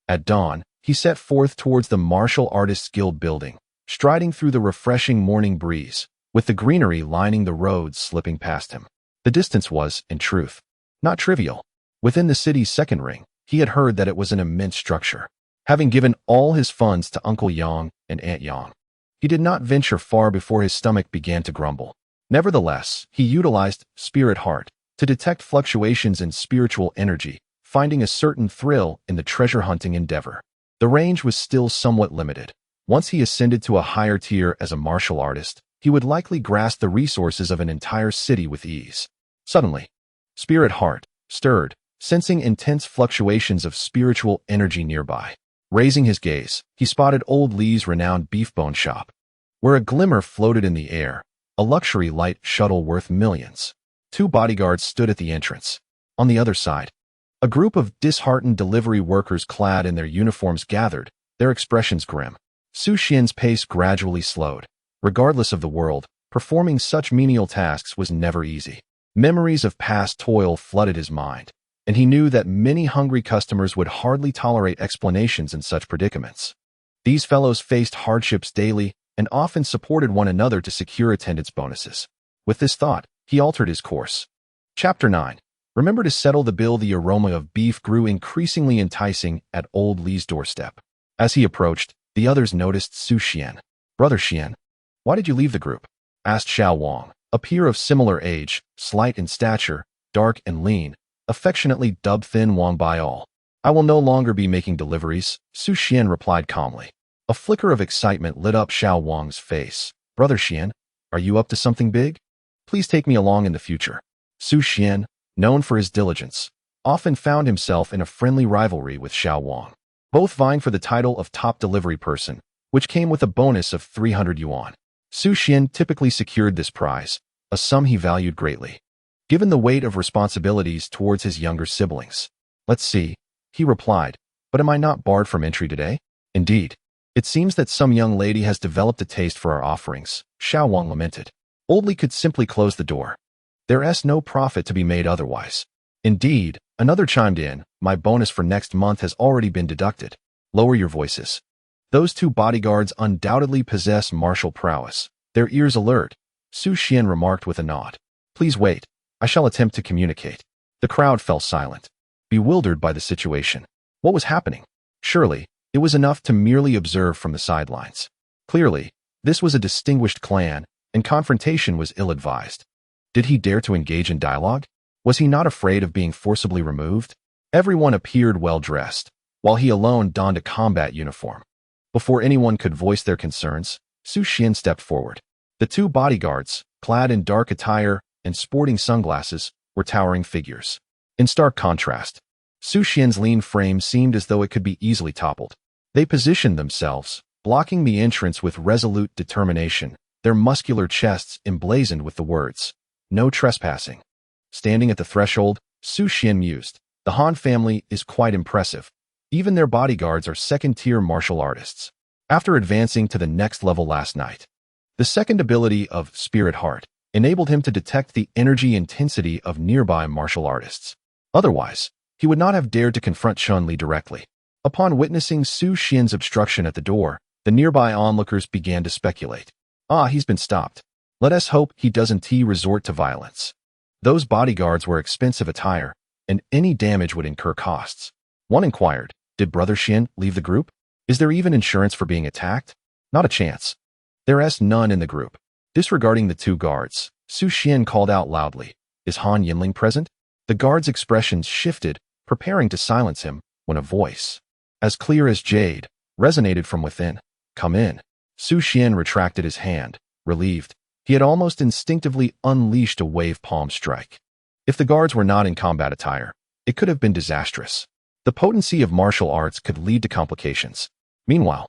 At dawn, he set forth towards the Martial Artists Guild building, striding through the refreshing morning breeze, with the greenery lining the roads slipping past him. The distance was, in truth, not trivial. Within the city's second ring, he had heard that it was an immense structure. Having given all his funds to Uncle Yang and Aunt Yang, he did not venture far before his stomach began to grumble. Nevertheless, he utilized Spirit Heart to detect fluctuations in spiritual energy, finding a certain thrill in the treasure-hunting endeavor. The range was still somewhat limited. Once he ascended to a higher tier as a martial artist, he would likely grasp the resources of an entire city with ease. Suddenly, Spirit Heart stirred, sensing intense fluctuations of spiritual energy nearby. Raising his gaze, he spotted Old Li's renowned beef bone shop, where a glimmer floated in the air, a luxury light shuttle worth millions. 2 bodyguards stood at the entrance. On the other side, a group of disheartened delivery workers clad in their uniforms gathered, their expressions grim. Su Xuan's pace gradually slowed. Regardless of the world, performing such menial tasks was never easy. Memories of past toil flooded his mind, and he knew that many hungry customers would hardly tolerate explanations in such predicaments. These fellows faced hardships daily and often supported one another to secure attendance bonuses. With this thought, he altered his course. Chapter 9. Remember to settle the bill. The aroma of beef grew increasingly enticing at Old Li's doorstep. As he approached, the others noticed Su Xuan. Brother Xuan, why did you leave the group? Asked Xiao Wang, a peer of similar age, slight in stature, dark and lean, affectionately dubbed Thin Wang by all. I will no longer be making deliveries, Su Xuan replied calmly. A flicker of excitement lit up Xiao Wang's face. Brother Xuan, are you up to something big? Please take me along in the future. Su Xuan, known for his diligence, often found himself in a friendly rivalry with Xiao Wang, both vying for the title of top delivery person, which came with a bonus of 300 yuan. Su Xuan typically secured this prize, a sum he valued greatly, given the weight of responsibilities towards his younger siblings. Let's see, he replied, but am I not barred from entry today? Indeed. It seems that some young lady has developed a taste for our offerings, Xiao Wang lamented. Old Li could simply close the door. There's no profit to be made otherwise. Indeed, another chimed in, my bonus for next month has already been deducted. Lower your voices. Those 2 bodyguards undoubtedly possess martial prowess, their ears alert, Su Xuan remarked with a nod. Please wait, I shall attempt to communicate. The crowd fell silent. bewildered by the situation. What was happening? Surely, it was enough to merely observe from the sidelines. Clearly, this was a distinguished clan, and confrontation was ill-advised. Did he dare to engage in dialogue? Was he not afraid of being forcibly removed? Everyone appeared well-dressed, while he alone donned a combat uniform. Before anyone could voice their concerns, Su Xuan stepped forward. The two bodyguards, clad in dark attire and sporting sunglasses, were towering figures. In stark contrast, Su Xuan's lean frame seemed as though it could be easily toppled. They positioned themselves, blocking the entrance with resolute determination, their muscular chests emblazoned with the words, "No trespassing." Standing at the threshold, Su Xuan mused, "The Han family is quite impressive. Even their bodyguards are second-tier martial artists." After advancing to the next level last night, the second ability of Spirit Heart enabled him to detect the energy intensity of nearby martial artists. Otherwise, he would not have dared to confront Chun-Li directly. Upon witnessing Su Xuan's obstruction at the door, the nearby onlookers began to speculate. He's been stopped. Let us hope he doesn't resort to violence. Those bodyguards were expensive attire, and any damage would incur costs. One inquired, did Brother Xian leave the group? Is there even insurance for being attacked? Not a chance. There's none in the group. Disregarding the two guards, Su Xuan called out loudly, is Han Yanling present? The guard's expressions shifted, preparing to silence him, when a voice, as clear as jade, resonated from within. Come in. Su Xuan retracted his hand, relieved. He had almost instinctively unleashed a wave palm strike. If the guards were not in combat attire, it could have been disastrous. The potency of martial arts could lead to complications. Meanwhile,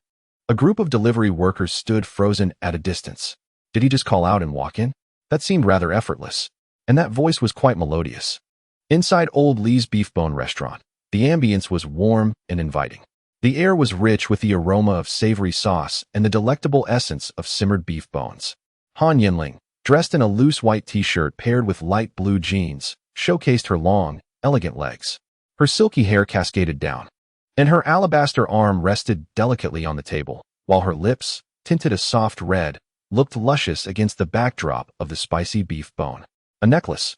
a group of delivery workers stood frozen at a distance. Did he just call out and walk in? That seemed rather effortless, and that voice was quite melodious. Inside Old Lee's Beef Bone restaurant, the ambience was warm and inviting. The air was rich with the aroma of savory sauce and the delectable essence of simmered beef bones. Han Yanling, dressed in a loose white t-shirt paired with light blue jeans, showcased her long, elegant legs. Her silky hair cascaded down, and her alabaster arm rested delicately on the table, while her lips, tinted a soft red, looked luscious against the backdrop of the spicy beef bone. A necklace,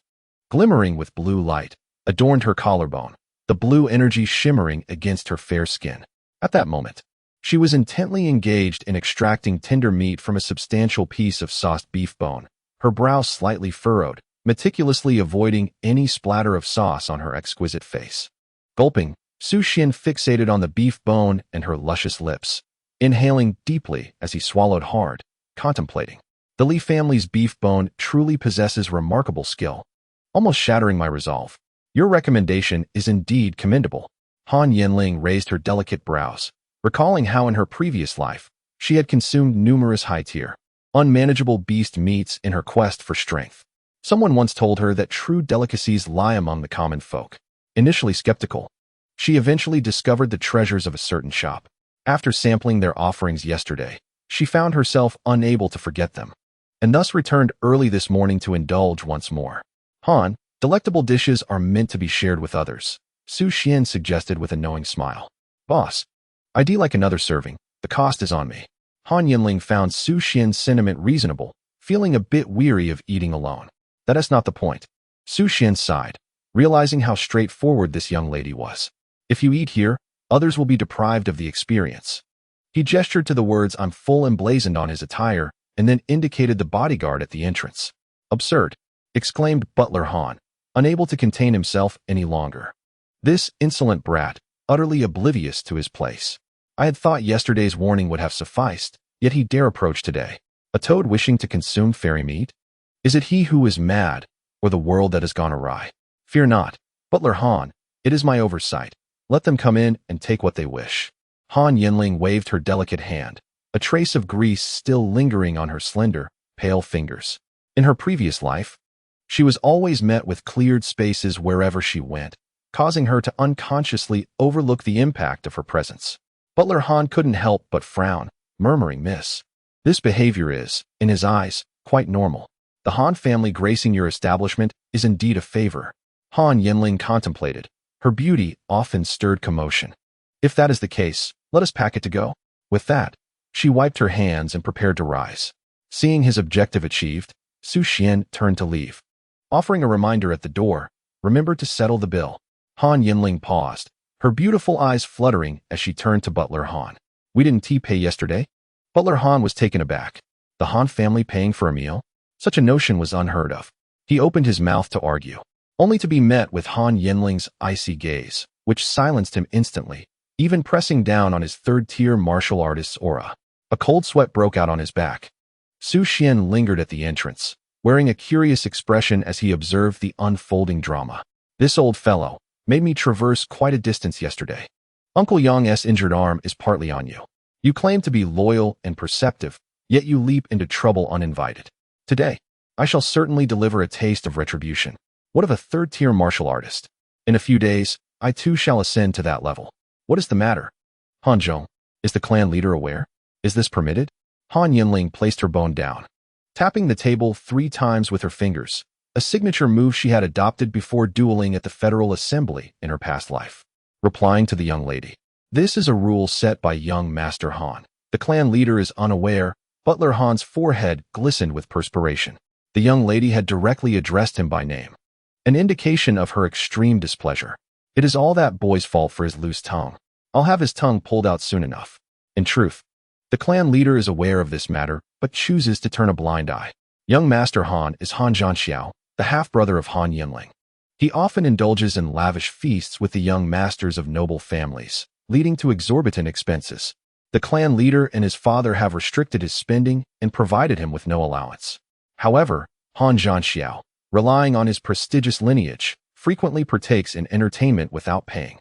glimmering with blue light, adorned her collarbone, the blue energy shimmering against her fair skin. At that moment, she was intently engaged in extracting tender meat from a substantial piece of sauced beef bone, her brow slightly furrowed, meticulously avoiding any splatter of sauce on her exquisite face. Gulping, Su Xuan fixated on the beef bone and her luscious lips, inhaling deeply as he swallowed hard, contemplating. The Li family's beef bone truly possesses remarkable skill, almost shattering my resolve. Your recommendation is indeed commendable. Han Yanling raised her delicate brows, recalling how in her previous life, she had consumed numerous high-tier, unmanageable beast meats in her quest for strength. Someone once told her that true delicacies lie among the common folk. Initially skeptical, she eventually discovered the treasures of a certain shop. After sampling their offerings yesterday, she found herself unable to forget them, and thus returned early this morning to indulge once more. Han, delectable dishes are meant to be shared with others, Su Xuan suggested with a knowing smile. Boss, I'd like another serving. The cost is on me. Han Yanling found Su Xuan's sentiment reasonable, feeling a bit weary of eating alone. That is not the point. Su Xuan sighed, realizing how straightforward this young lady was. If you eat here, others will be deprived of the experience. He gestured to the words "I'm full" emblazoned on his attire, and then indicated the bodyguard at the entrance. Absurd, exclaimed Butler Han, unable to contain himself any longer. This insolent brat, utterly oblivious to his place. I had thought yesterday's warning would have sufficed, yet he dare approach today. A toad wishing to consume fairy meat? Is it he who is mad, or the world that has gone awry? Fear not, Butler Han, it is my oversight. Let them come in and take what they wish. Han Yanling waved her delicate hand, a trace of grease still lingering on her slender, pale fingers. In her previous life, she was always met with cleared spaces wherever she went, causing her to unconsciously overlook the impact of her presence. Butler Han couldn't help but frown, murmuring, "Miss, this behavior is, in his eyes, quite normal. The Han family gracing your establishment is indeed a favor." Han Yanling contemplated. Her beauty often stirred commotion. If that is the case, let us pack it to go. With that, she wiped her hands and prepared to rise. Seeing his objective achieved, Su Xuan turned to leave. Offering a reminder at the door, "Remember to settle the bill." Han Yanling paused, her beautiful eyes fluttering as she turned to Butler Han. We didn't pay yesterday? Butler Han was taken aback. The Han family paying for a meal? Such a notion was unheard of. He opened his mouth to argue, only to be met with Han Yanling's icy gaze, which silenced him instantly, even pressing down on his third-tier martial artist's aura. A cold sweat broke out on his back. Su Xuan lingered at the entrance, wearing a curious expression as he observed the unfolding drama. This old fellow made me traverse quite a distance yesterday. Uncle Yang's injured arm is partly on you. You claim to be loyal and perceptive, yet you leap into trouble uninvited. Today, I shall certainly deliver a taste of retribution. What of a third-tier martial artist? In a few days, I too shall ascend to that level. What is the matter? Han Zhong, is the clan leader aware? Is this permitted? Han Yanling placed her bone down, tapping the table 3 times with her fingers, a signature move she had adopted before dueling at the Federal Assembly in her past life. Replying to the young lady, this is a rule set by young Master Han. The clan leader is unaware. Butler Han's forehead glistened with perspiration. The young lady had directly addressed him by name, an indication of her extreme displeasure. It is all that boy's fault for his loose tongue. I'll have his tongue pulled out soon enough. In truth, the clan leader is aware of this matter, but chooses to turn a blind eye. Young Master Han is Han Zhanxiao, the half-brother of Han Yanling. He often indulges in lavish feasts with the young masters of noble families, leading to exorbitant expenses. The clan leader and his father have restricted his spending and provided him with no allowance. However, Han Zhanxiao, relying on his prestigious lineage, frequently partakes in entertainment without paying.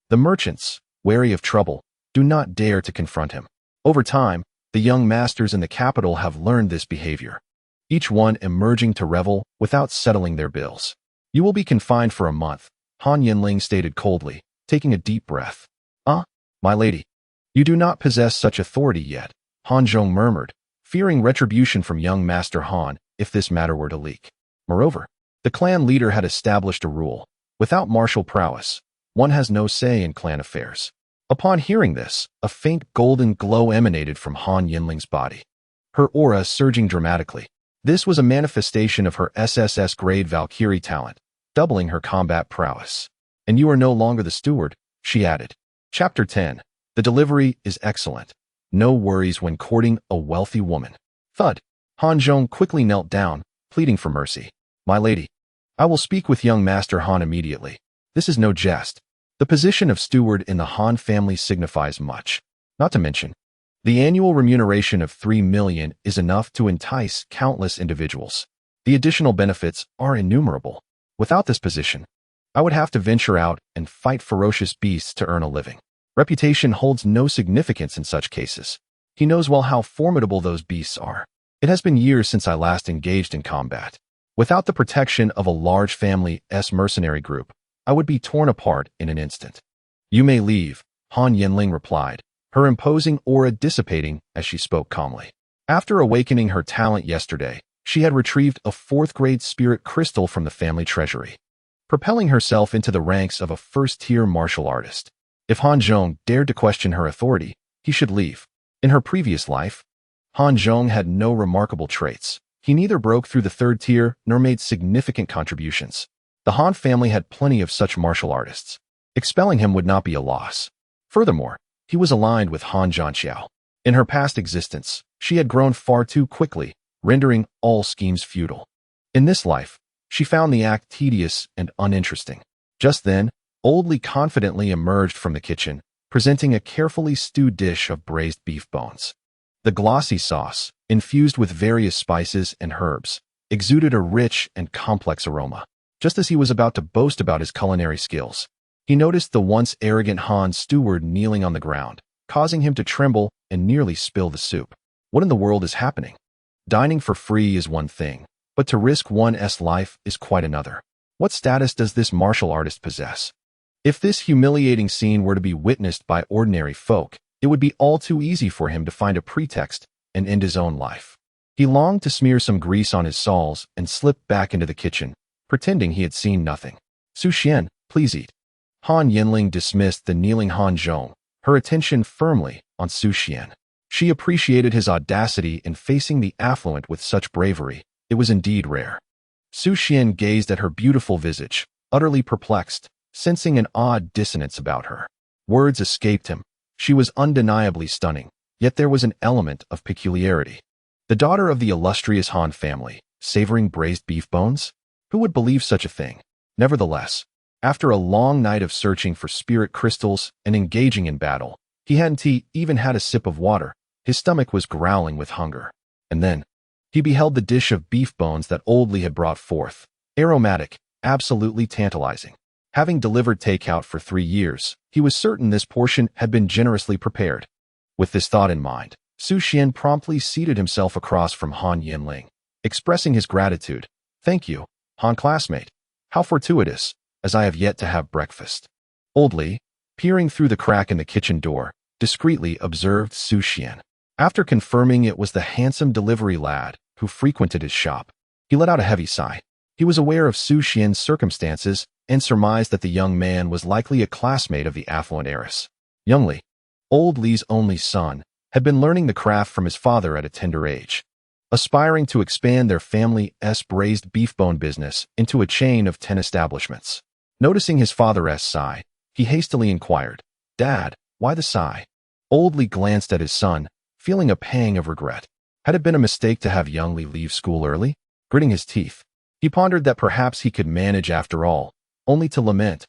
The merchants, wary of trouble, do not dare to confront him. Over time, the young masters in the capital have learned this behavior, each one emerging to revel without settling their bills. You will be confined for a month, Han Yanling stated coldly, taking a deep breath. My lady, you do not possess such authority yet, Han Zhong murmured, fearing retribution from young Master Han if this matter were to leak. Moreover, the clan leader had established a rule. Without martial prowess, one has no say in clan affairs. Upon hearing this, a faint golden glow emanated from Han Yanling's body, her aura surging dramatically. This was a manifestation of her SSS-grade Valkyrie talent, doubling her combat prowess. And you are no longer the steward, she added. Chapter 10. The delivery is excellent. No worries when courting a wealthy woman. Thud. Han Zhong quickly knelt down, pleading for mercy. My lady, I will speak with young Master Han immediately. This is no jest. The position of steward in the Han family signifies much. Not to mention, the annual remuneration of 3 million is enough to entice countless individuals. The additional benefits are innumerable. Without this position, I would have to venture out and fight ferocious beasts to earn a living. Reputation holds no significance in such cases. He knows well how formidable those beasts are. It has been years since I last engaged in combat. Without the protection of a large family's mercenary group, I would be torn apart in an instant. You may leave, Han Yanling replied, her imposing aura dissipating as she spoke calmly. After awakening her talent yesterday, she had retrieved a 4th-grade spirit crystal from the family treasury, propelling herself into the ranks of a first-tier martial artist. If Han Zhong dared to question her authority, he should leave. In her previous life, Han Zhong had no remarkable traits. He neither broke through the 3rd tier nor made significant contributions. The Han family had plenty of such martial artists. Expelling him would not be a loss. Furthermore, he was aligned with Han Zhanxiao. In her past existence, she had grown far too quickly, rendering all schemes futile. In this life, she found the act tedious and uninteresting. Just then, Old Li confidently emerged from the kitchen, presenting a carefully stewed dish of braised beef bones. The glossy sauce, infused with various spices and herbs, exuded a rich and complex aroma. Just as he was about to boast about his culinary skills, he noticed the once arrogant Han steward kneeling on the ground, causing him to tremble and nearly spill the soup. What in the world is happening? Dining for free is one thing, but to risk one's life is quite another. What status does this martial artist possess? If this humiliating scene were to be witnessed by ordinary folk, it would be all too easy for him to find a pretext and end his own life. He longed to smear some grease on his soles and slip back into the kitchen, pretending he had seen nothing. Su Xuan, please eat. Han Yanling dismissed the kneeling Han Zhong, her attention firmly on Su Xuan. She appreciated his audacity in facing the affluent with such bravery. It was indeed rare. Su Xuan gazed at her beautiful visage, utterly perplexed, sensing an odd dissonance about her. Words escaped him. She was undeniably stunning, yet there was an element of peculiarity. The daughter of the illustrious Han family, savoring braised beef bones? Who would believe such a thing? Nevertheless, after a long night of searching for spirit crystals and engaging in battle, he hadn't even had a sip of water. His stomach was growling with hunger. And then, he beheld the dish of beef bones that Old Lee had brought forth. Aromatic, absolutely tantalizing. Having delivered takeout for 3 years, he was certain this portion had been generously prepared. With this thought in mind, Su Xuan promptly seated himself across from Han Yanling, expressing his gratitude. "Thank you, Han classmate. How fortuitous, as I have yet to have breakfast." Old Lee, peering through the crack in the kitchen door, discreetly observed Su Xuan. After confirming it was the handsome delivery lad who frequented his shop, he let out a heavy sigh. He was aware of Su Xuan's circumstances and surmised that the young man was likely a classmate of the affluent heiress. Young Lee, Old Lee's only son, had been learning the craft from his father at a tender age, aspiring to expand their family's braised beef bone business into a chain of 10 establishments. Noticing his father's sigh, he hastily inquired, "Dad, why the sigh?" Old Lee glanced at his son, feeling a pang of regret. Had it been a mistake to have young Lee leave school early? Gritting his teeth, he pondered that perhaps he could manage after all, only to lament,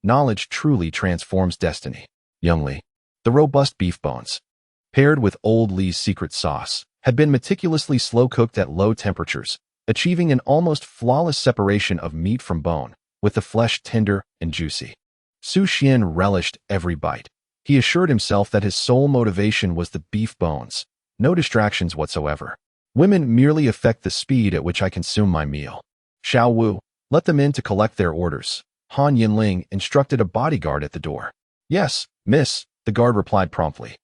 knowledge truly transforms destiny. Young Lee. The robust beef bones, paired with Old Lee's secret sauce, had been meticulously slow-cooked at low temperatures, achieving an almost flawless separation of meat from bone, with the flesh tender and juicy. Su Xuan relished every bite. He assured himself that his sole motivation was the beef bones, no distractions whatsoever. Women merely affect the speed at which I consume my meal. Xiao Wu, let them in to collect their orders. Han Yanling instructed a bodyguard at the door. Yes, miss, the guard replied promptly,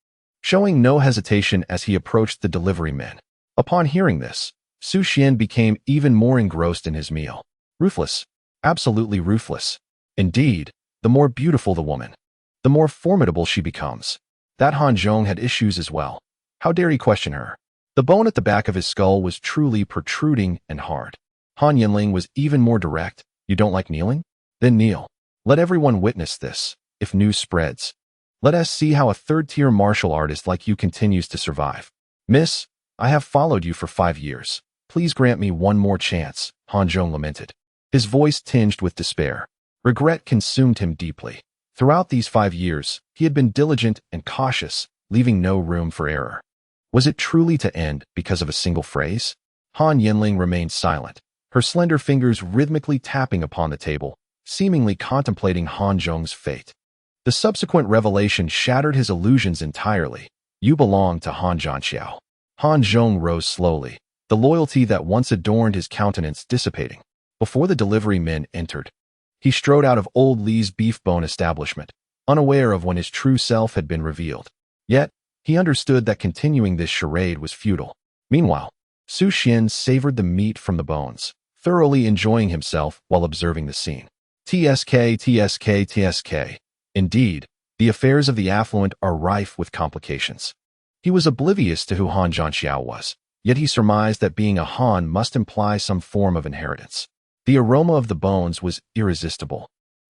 showing no hesitation as he approached the delivery men. Upon hearing this, Su Xuan became even more engrossed in his meal. Ruthless, absolutely ruthless. Indeed, the more beautiful the woman, the more formidable she becomes. That Han Zhong had issues as well. How dare he question her? The bone at the back of his skull was truly protruding and hard. Han Yanling was even more direct. "You don't like kneeling? Then kneel. Let everyone witness this. If news spreads, let us see how a third-tier martial artist like you continues to survive." "Miss, I have followed you for 5 years. Please grant me one more chance," Han Zhong lamented, his voice tinged with despair. Regret consumed him deeply. Throughout these 5 years, he had been diligent and cautious, leaving no room for error. Was it truly to end because of a single phrase? Han Yanling remained silent, her slender fingers rhythmically tapping upon the table, seemingly contemplating Han Zhong's fate. The subsequent revelation shattered his illusions entirely. "You belong to Han Zhanxiao." Han Zhong rose slowly, the loyalty that once adorned his countenance dissipating. Before the delivery men entered, he strode out of Old Lee's beef bone establishment, unaware of when his true self had been revealed. Yet, he understood that continuing this charade was futile. Meanwhile, Su Xuan savored the meat from the bones, thoroughly enjoying himself while observing the scene. TSK. Indeed, the affairs of the affluent are rife with complications. He was oblivious to who Han Zhanxiao was, yet he surmised that being a Han must imply some form of inheritance. The aroma of the bones was irresistible.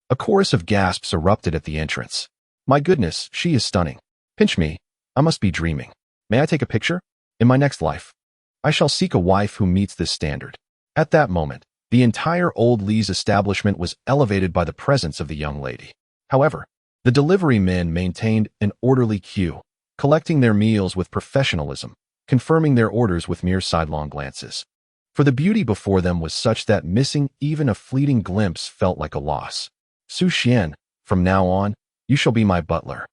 A chorus of gasps erupted at the entrance. "My goodness, she is stunning. Pinch me. I must be dreaming. May I take a picture? In my next life, I shall seek a wife who meets this standard." At that moment, the entire Old Lee's establishment was elevated by the presence of the young lady. However, the delivery men maintained an orderly queue, collecting their meals with professionalism, confirming their orders with mere sidelong glances. For the beauty before them was such that missing even a fleeting glimpse felt like a loss. "Su Xuan, from now on, you shall be my butler."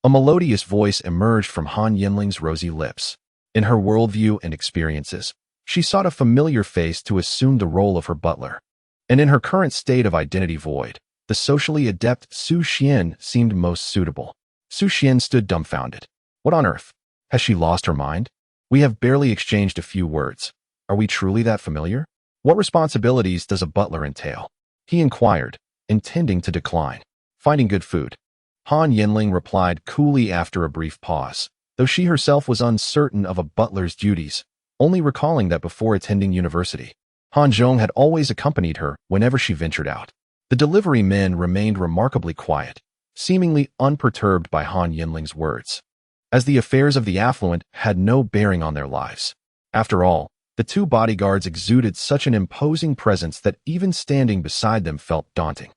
A melodious voice emerged from Han Yanling's rosy lips. In her worldview and experiences, she sought a familiar face to assume the role of her butler. And in her current state of identity void, the socially adept Su Xuan seemed most suitable. Su Xuan stood dumbfounded. What on earth? Has she lost her mind? We have barely exchanged a few words. Are we truly that familiar? What responsibilities does a butler entail? He inquired, intending to decline. Finding good food. Han Yanling replied coolly after a brief pause, though she herself was uncertain of a butler's duties, only recalling that before attending university, Han Zhong had always accompanied her whenever she ventured out. The delivery men remained remarkably quiet, seemingly unperturbed by Han Yanling's words, as the affairs of the affluent had no bearing on their lives. After all, the two bodyguards exuded such an imposing presence that even standing beside them felt daunting.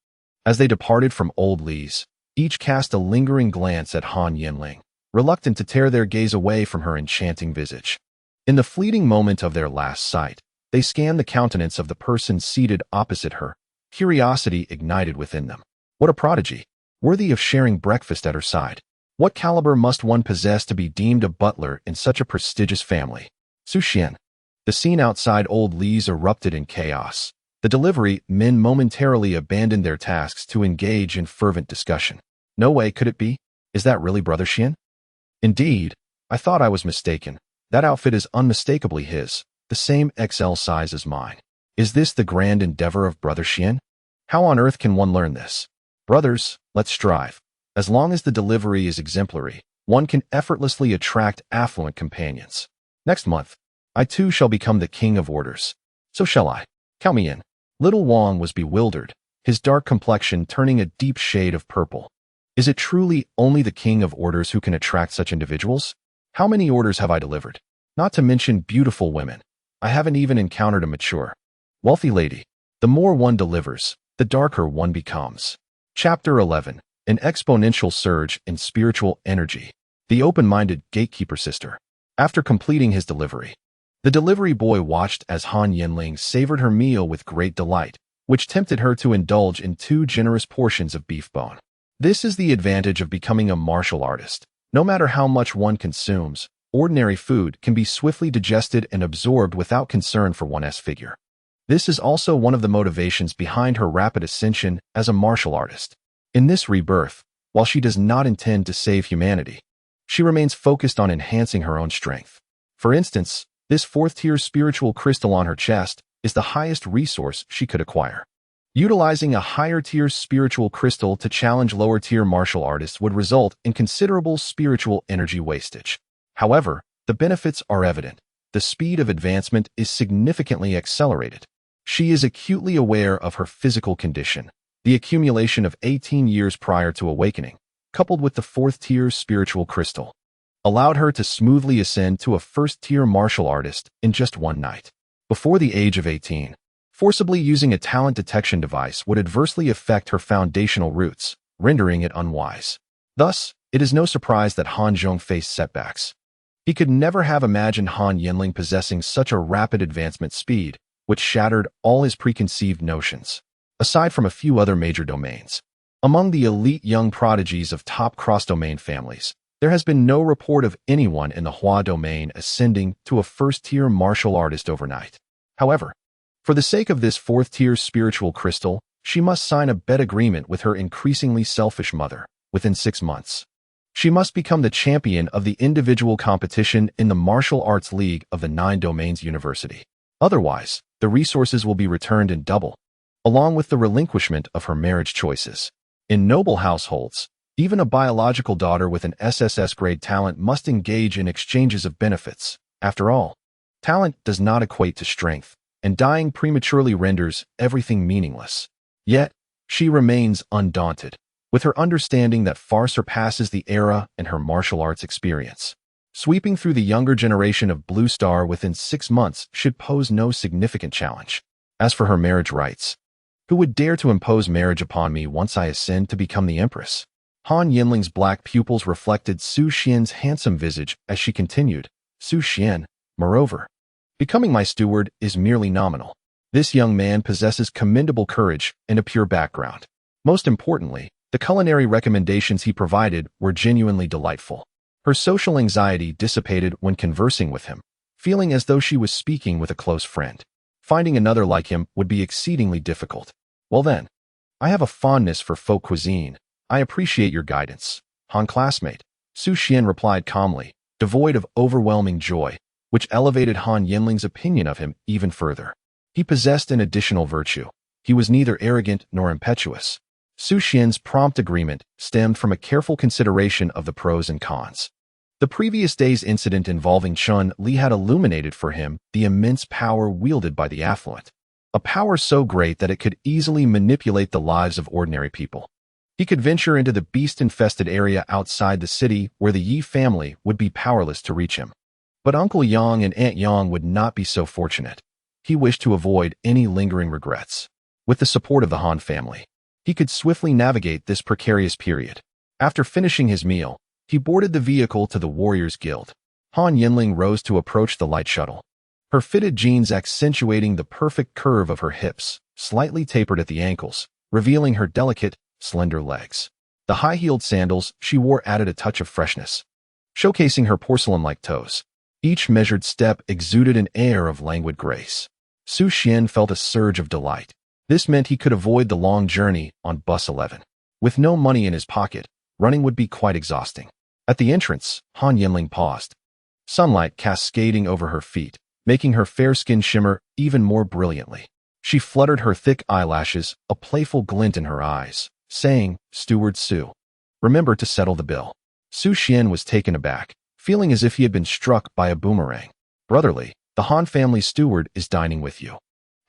As they departed from Old Li's, each cast a lingering glance at Han Yanling, reluctant to tear their gaze away from her enchanting visage. In the fleeting moment of their last sight, they scanned the countenance of the person seated opposite her. Curiosity ignited within them. What a prodigy, worthy of sharing breakfast at her side. What caliber must one possess to be deemed a butler in such a prestigious family? Su Xuan. The scene outside Old Li's erupted in chaos. The delivery men momentarily abandoned their tasks to engage in fervent discussion. No way could it be? Is that really Brother Xian? Indeed, I thought I was mistaken. That outfit is unmistakably his, the same XL size as mine. Is this the grand endeavor of Brother Xian? How on earth can one learn this? Brothers, let's strive. As long as the delivery is exemplary, one can effortlessly attract affluent companions. Next month, I too shall become the king of orders. So shall I. Count me in. Little Wang was bewildered, his dark complexion turning a deep shade of purple. Is it truly only the king of orders who can attract such individuals? How many orders have I delivered? Not to mention beautiful women. I haven't even encountered a mature, wealthy lady. The more one delivers, the darker one becomes. Chapter 11. An exponential surge in spiritual energy. The open-minded gatekeeper sister. After completing his delivery, the delivery boy watched as Han Yanling savored her meal with great delight, which tempted her to indulge in 2 generous portions of beef bone. This is the advantage of becoming a martial artist. No matter how much one consumes, ordinary food can be swiftly digested and absorbed without concern for one's figure. This is also one of the motivations behind her rapid ascension as a martial artist. In this rebirth, while she does not intend to save humanity, she remains focused on enhancing her own strength. For instance, this 4th-tier spiritual crystal on her chest is the highest resource she could acquire. Utilizing a higher-tier spiritual crystal to challenge lower-tier martial artists would result in considerable spiritual energy wastage. However, the benefits are evident. The speed of advancement is significantly accelerated. She is acutely aware of her physical condition. The accumulation of 18 years prior to awakening, coupled with the 4th-tier spiritual crystal, allowed her to smoothly ascend to a 1st-tier martial artist in just one night. Before the age of 18, forcibly using a talent detection device would adversely affect her foundational roots, rendering it unwise. Thus, it is no surprise that Han Zhong faced setbacks. He could never have imagined Han Yanling possessing such a rapid advancement speed, which shattered all his preconceived notions. Aside from a few other major domains, among the elite young prodigies of top cross-domain families, there has been no report of anyone in the Hua domain ascending to a 1st-tier martial artist overnight. However, for the sake of this 4th-tier spiritual crystal, she must sign a bet agreement with her increasingly selfish mother. Within 6 months, she must become the champion of the individual competition in the Martial Arts League of the 9 Domains University. Otherwise, the resources will be returned in double, along with the relinquishment of her marriage choices. In noble households, even a biological daughter with an SSS-grade talent must engage in exchanges of benefits. After all, talent does not equate to strength, and dying prematurely renders everything meaningless. Yet, she remains undaunted, with her understanding that far surpasses the era and her martial arts experience. Sweeping through the younger generation of Blue Star within 6 months should pose no significant challenge. As for her marriage rights, who would dare to impose marriage upon me once I ascend to become the Empress? Han Yanling's black pupils reflected Su Xuan's handsome visage as she continued. Su Xuan, moreover, becoming my steward is merely nominal. This young man possesses commendable courage and a pure background. Most importantly, the culinary recommendations he provided were genuinely delightful. Her social anxiety dissipated when conversing with him, feeling as though she was speaking with a close friend. Finding another like him would be exceedingly difficult. Well then, I have a fondness for folk cuisine. I appreciate your guidance, Han classmate. Su Xuan replied calmly, devoid of overwhelming joy, which elevated Han Yanling's opinion of him even further. He possessed an additional virtue. He was neither arrogant nor impetuous. Su Xuan's prompt agreement stemmed from a careful consideration of the pros and cons. The previous day's incident involving Chun Li had illuminated for him the immense power wielded by the affluent. a power so great that it could easily manipulate the lives of ordinary people. He could venture into the beast-infested area outside the city where the Yi family would be powerless to reach him. But Uncle Yang and Aunt Yang would not be so fortunate. He wished to avoid any lingering regrets. With the support of the Han family, he could swiftly navigate this precarious period. After finishing his meal, he boarded the vehicle to the Warriors Guild. Han Yanling rose to approach the light shuttle. Her fitted jeans accentuating the perfect curve of her hips, slightly tapered at the ankles, revealing her delicate, slender legs. The high-heeled sandals she wore added a touch of freshness, showcasing her porcelain-like toes. Each measured step exuded an air of languid grace. Su Xuan felt a surge of delight. This meant he could avoid the long journey on Bus 11. With no money in his pocket, running would be quite exhausting. At the entrance, Han Yanling paused. Sunlight cascading over her feet, making her fair skin shimmer even more brilliantly. She fluttered her thick eyelashes, a playful glint in her eyes, saying, "Steward Su, remember to settle the bill." Su Xuan was taken aback, feeling as if he had been struck by a boomerang. "Brotherly, the Han family steward is dining with you.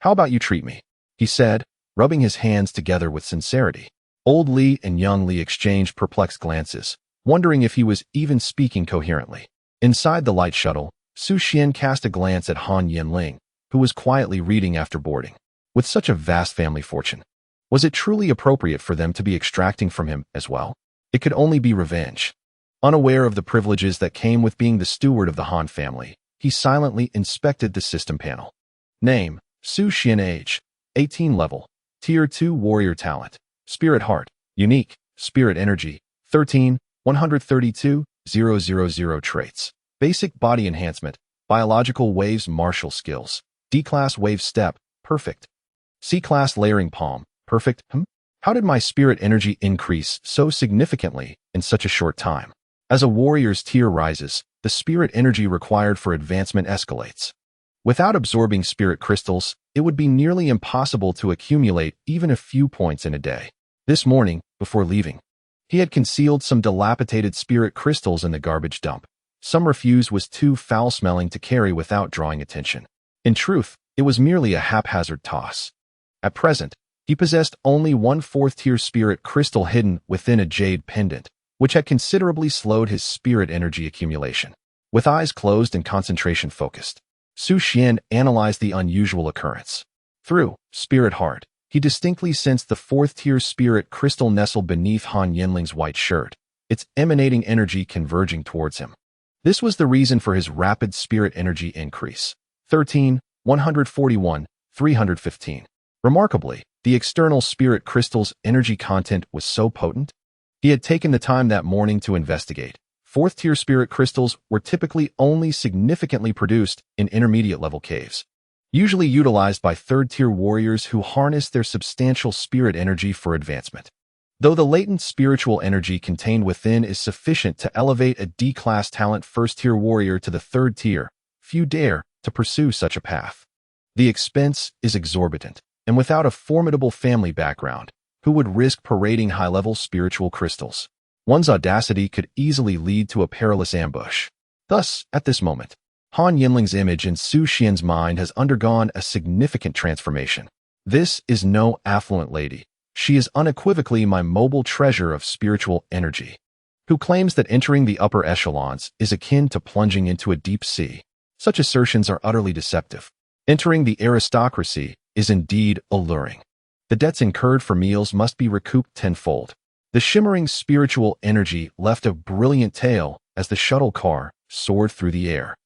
How about you treat me?" he said, rubbing his hands together with sincerity. Old Li and young Li exchanged perplexed glances, wondering if he was even speaking coherently. Inside the light shuttle, Su Xuan cast a glance at Han Yanling, who was quietly reading after boarding. With such a vast family fortune, was it truly appropriate for them to be extracting from him as well? It could only be revenge. Unaware of the privileges that came with being the steward of the Han family, he silently inspected the system panel. Name, Su Xuan. Age, 18 level. Tier 2 warrior talent. Spirit heart. Unique. Spirit energy. 13, 132,000 traits. Basic body enhancement. Biological waves martial skills. D-class wave step. Perfect. C-class layering palm. Perfect. How did my spirit energy increase so significantly in such a short time? As a warrior's tier rises, the spirit energy required for advancement escalates. Without absorbing spirit crystals, it would be nearly impossible to accumulate even a few points in a day. This morning, before leaving, he had concealed some dilapidated spirit crystals in the garbage dump. Some refuse was too foul-smelling to carry without drawing attention. In truth, it was merely a haphazard toss. At present, he possessed only one fourth-tier spirit crystal hidden within a jade pendant, which had considerably slowed his spirit energy accumulation. With eyes closed and concentration focused, Su Xuan analyzed the unusual occurrence. Through spirit heart, he distinctly sensed the fourth-tier spirit crystal nestled beneath Han Yanling's white shirt, its emanating energy converging towards him. This was the reason for his rapid spirit energy increase. 13, 141, 315. Remarkably, the external spirit crystal's energy content was so potent. He had taken the time that morning to investigate. Fourth-tier spirit crystals were typically only significantly produced in intermediate-level caves, usually utilized by third-tier warriors who harness their substantial spirit energy for advancement. Though the latent spiritual energy contained within is sufficient to elevate a D-class talent first-tier warrior to the third tier, few dare to pursue such a path. The expense is exorbitant, and without a formidable family background, who would risk parading high-level spiritual crystals? One's audacity could easily lead to a perilous ambush. Thus, at this moment, Han Yanling's image in Su Xuan's mind has undergone a significant transformation. This is no affluent lady. She is unequivocally my mobile treasure of spiritual energy, who claims that entering the upper echelons is akin to plunging into a deep sea. Such assertions are utterly deceptive. Entering the aristocracy is indeed alluring. The debts incurred for meals must be recouped tenfold. The shimmering spiritual energy left a brilliant tail as the shuttle car soared through the air,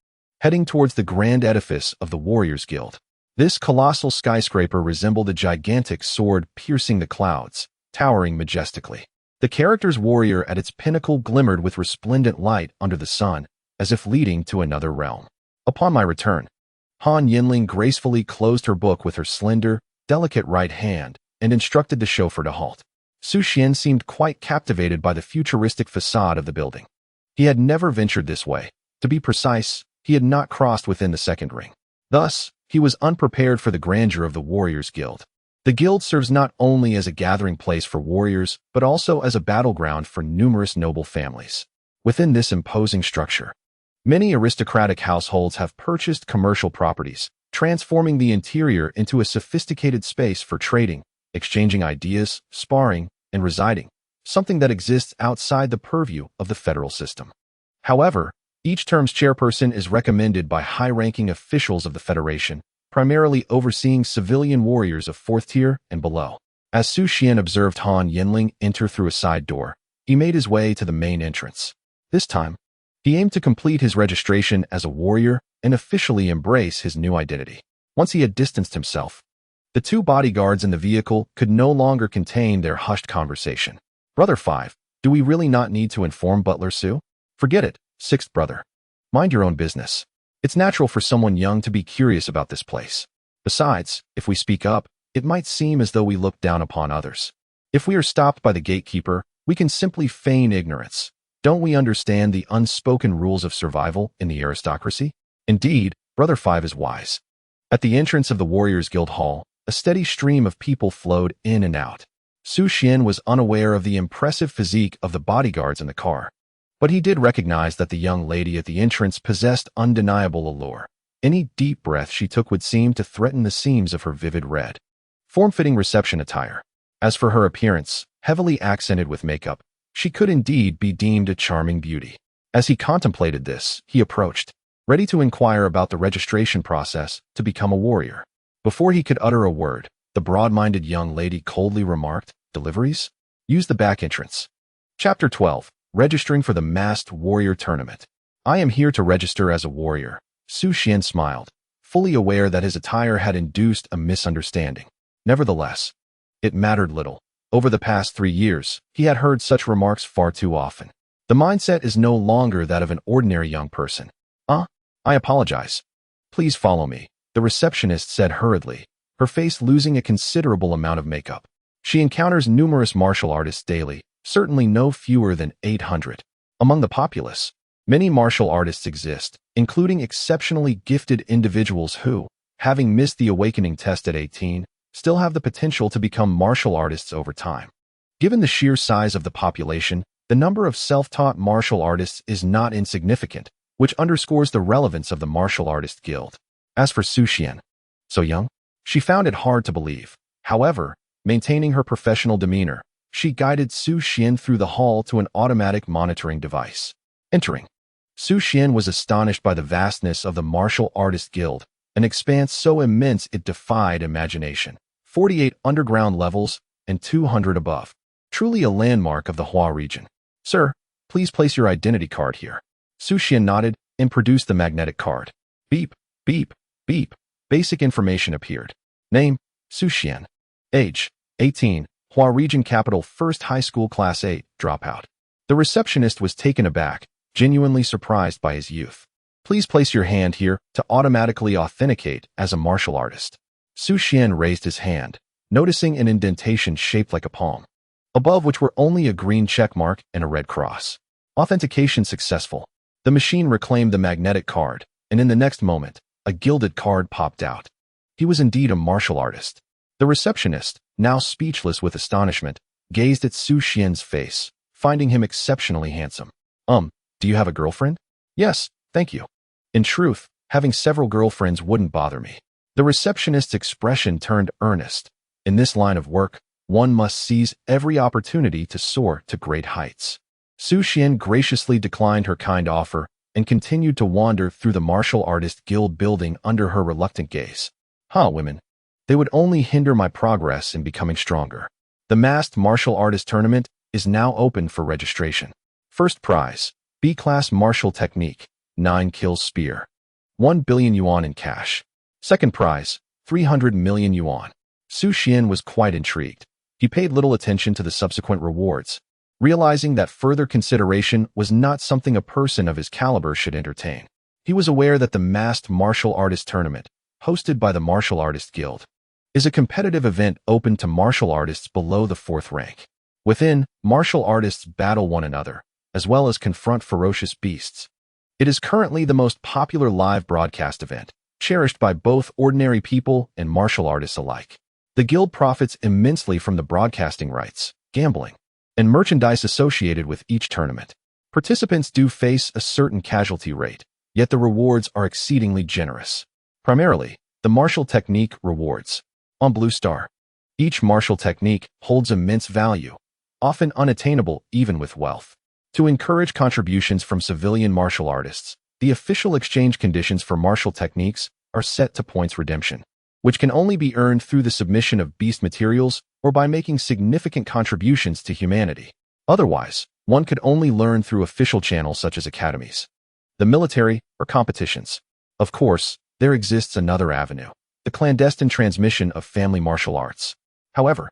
heading towards the grand edifice of the Warriors Guild. This colossal skyscraper resembled a gigantic sword piercing the clouds, towering majestically. The character's warrior at its pinnacle glimmered with resplendent light under the sun, as if leading to another realm. Upon my return, Han Yanling gracefully closed her book with her slender, delicate right hand and instructed the chauffeur to halt. Su Xuan seemed quite captivated by the futuristic facade of the building. He had never ventured this way. To be precise, he had not crossed within the second ring. Thus, he was unprepared for the grandeur of the Warriors Guild. The guild serves not only as a gathering place for warriors, but also as a battleground for numerous noble families. Within this imposing structure, many aristocratic households have purchased commercial properties, transforming the interior into a sophisticated space for trading, exchanging ideas, sparring, and residing, something that exists outside the purview of the federal system. However, each term's chairperson is recommended by high-ranking officials of the Federation, primarily overseeing civilian warriors of 4th tier and below. As Su Xuan observed Han Yanling enter through a side door, he made his way to the main entrance. This time, he aimed to complete his registration as a warrior and officially embrace his new identity. Once he had distanced himself, the two bodyguards in the vehicle could no longer contain their hushed conversation. Brother 5, do we really not need to inform Butler Su? Forget it, 6th brother. Mind your own business. It's natural for someone young to be curious about this place. Besides, if we speak up, it might seem as though we look down upon others. If we are stopped by the gatekeeper, we can simply feign ignorance. Don't we understand the unspoken rules of survival in the aristocracy? Indeed, Brother 5 is wise. At the entrance of the Warriors Guild Hall, a steady stream of people flowed in and out. Su Xuan was unaware of the impressive physique of the bodyguards in the car, but he did recognize that the young lady at the entrance possessed undeniable allure. Any deep breath she took would seem to threaten the seams of her vivid red, form-fitting reception attire. As for her appearance, heavily accented with makeup, she could indeed be deemed a charming beauty. As he contemplated this, he approached, ready to inquire about the registration process to become a warrior. Before he could utter a word, the broad-minded young lady coldly remarked, "Deliveries? Use the back entrance." Chapter 12. Registering for the Masked Warrior Tournament. I am here to register as a warrior. Su Xuan smiled, fully aware that his attire had induced a misunderstanding. Nevertheless, it mattered little. Over the past 3 years, he had heard such remarks far too often. The mindset is no longer that of an ordinary young person. I apologize. Please follow me, the receptionist said hurriedly, her face losing a considerable amount of makeup. She encounters numerous martial artists daily, certainly no fewer than 800. Among the populace, many martial artists exist, including exceptionally gifted individuals who, having missed the awakening test at 18, still have the potential to become martial artists over time. Given the sheer size of the population, the number of self-taught martial artists is not insignificant, which underscores the relevance of the martial artist guild. As for Su Xuan, so young, she found it hard to believe. However, maintaining her professional demeanor, she guided Su Xuan through the hall to an automatic monitoring device. Entering, Su Xuan was astonished by the vastness of the martial artist guild, an expanse so immense it defied imagination. 48 underground levels and 200 above. Truly a landmark of the Hua region. Sir, please place your identity card here. Su Xuan nodded and produced the magnetic card. Beep, beep, beep. Basic information appeared. Name, Su Xuan. Age, 18. Hua Region Capital First High School Class 8, dropout. The receptionist was taken aback, genuinely surprised by his youth. Please place your hand here to automatically authenticate as a martial artist. Su Xuan raised his hand, noticing an indentation shaped like a palm, above which were only a green check mark and a red cross. Authentication successful. The machine reclaimed the magnetic card, and in the next moment, a gilded card popped out. He was indeed a martial artist. The receptionist, now speechless with astonishment, gazed at Su Xuan's face, finding him exceptionally handsome. Do you have a girlfriend? Yes, thank you. In truth, having several girlfriends wouldn't bother me. The receptionist's expression turned earnest. In this line of work, one must seize every opportunity to soar to great heights. Su Xuan graciously declined her kind offer and continued to wander through the martial artist guild building under her reluctant gaze. Women. They would only hinder my progress in becoming stronger. The Masked Martial Artist Tournament is now open for registration. First prize, B-Class Martial Technique, 9 Kills Spear. 1 billion yuan in cash. Second prize, 300 million yuan. Su Xuan was quite intrigued. He paid little attention to the subsequent rewards, realizing that further consideration was not something a person of his caliber should entertain. He was aware that the Masked Martial Artist Tournament, hosted by the Martial Artist Guild, is a competitive event open to martial artists below the 4th rank. Within, martial artists battle one another, as well as confront ferocious beasts. It is currently the most popular live broadcast event, cherished by both ordinary people and martial artists alike. The guild profits immensely from the broadcasting rights, gambling, and merchandise associated with each tournament. Participants do face a certain casualty rate, yet the rewards are exceedingly generous. Primarily, The martial technique rewards. On Blue Star, each martial technique holds immense value, often unattainable even with wealth. To encourage contributions from civilian martial artists, the official exchange conditions for martial techniques are set to points redemption, which can only be earned through the submission of beast materials or by making significant contributions to humanity. Otherwise, one could only learn through official channels such as academies, the military, or competitions. Of course, there exists another avenue, the clandestine transmission of family martial arts. However,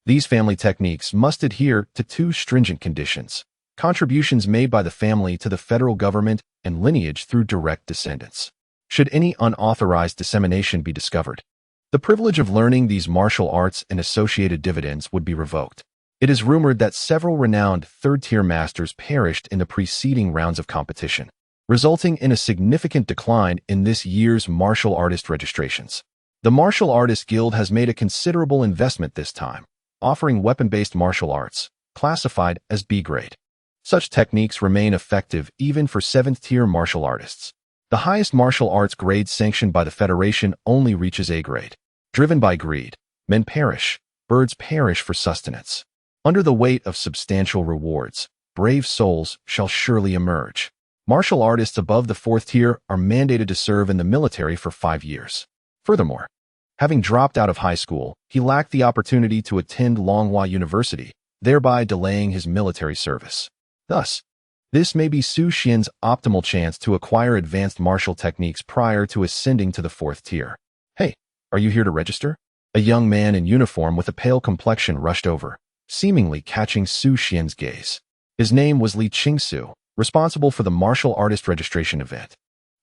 these family techniques must adhere to two stringent conditions: contributions made by the family to the federal government and lineage through direct descendants. Should any unauthorized dissemination be discovered, the privilege of learning these martial arts and associated dividends would be revoked. It is rumored that several renowned third-tier masters perished in the preceding rounds of competition, resulting in a significant decline in this year's martial artist registrations. The Martial Artists Guild has made a considerable investment this time, offering weapon-based martial arts, classified as B grade. Such techniques remain effective even for 7th-tier martial artists. The highest martial arts grade sanctioned by the Federation only reaches A grade. Driven by greed, men perish, birds perish for sustenance. Under the weight of substantial rewards, brave souls shall surely emerge. Martial artists above the 4th tier are mandated to serve in the military for 5 years. Furthermore, having dropped out of high school, he lacked the opportunity to attend Longhua University, thereby delaying his military service. Thus, this may be Su Xuan's optimal chance to acquire advanced martial techniques prior to ascending to the 4th tier. Hey, are you here to register? A young man in uniform with a pale complexion rushed over, seemingly catching Su Xuan's gaze. His name was Li Qingsu, responsible for the martial artist registration event,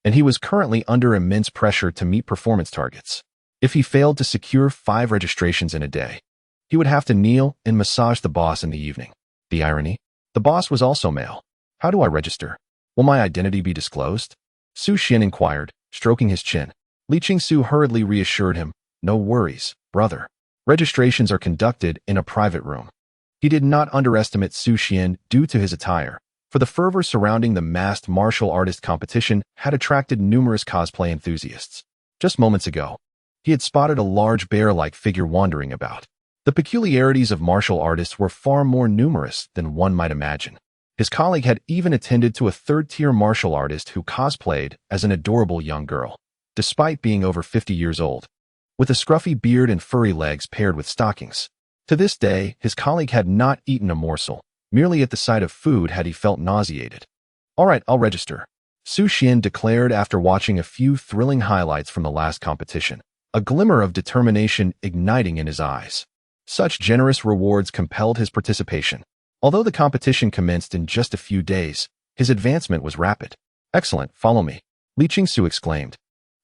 and he was currently under immense pressure to meet performance targets. If he failed to secure 5 registrations in a day, he would have to kneel and massage the boss in the evening. The irony? The boss was also male. How do I register? Will my identity be disclosed? Su Xuan inquired, stroking his chin. Li Qingsu hurriedly reassured him, no worries, brother. Registrations are conducted in a private room. He did not underestimate Su Xuan due to his attire, for the fervor surrounding the masked martial artist competition had attracted numerous cosplay enthusiasts. Just moments ago, he had spotted a large bear-like figure wandering about. The peculiarities of martial artists were far more numerous than one might imagine. His colleague had even attended to a 3rd-tier martial artist who cosplayed as an adorable young girl, despite being over 50 years old, with a scruffy beard and furry legs paired with stockings. To this day, his colleague had not eaten a morsel. Merely at the sight of food had he felt nauseated. All right, I'll register, Su Xuan declared after watching a few thrilling highlights from the last competition, a glimmer of determination igniting in his eyes. Such generous rewards compelled his participation. Although the competition commenced in just a few days, his advancement was rapid. Excellent, follow me, Li Qingsu exclaimed,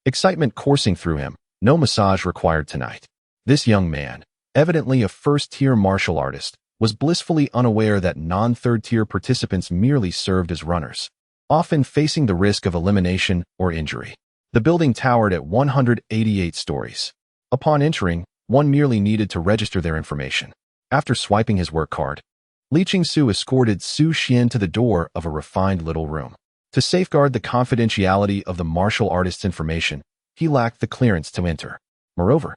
excitement coursing through him. No massage required tonight. This young man, evidently a 1st-tier martial artist, was blissfully unaware that non-3rd-tier participants merely served as runners, often facing the risk of elimination or injury. The building towered at 188 stories. Upon entering, one merely needed to register their information. After swiping his work card, Li Qingsu escorted Su Xuan to the door of a refined little room. To safeguard the confidentiality of the martial artist's information, he lacked the clearance to enter. Moreover,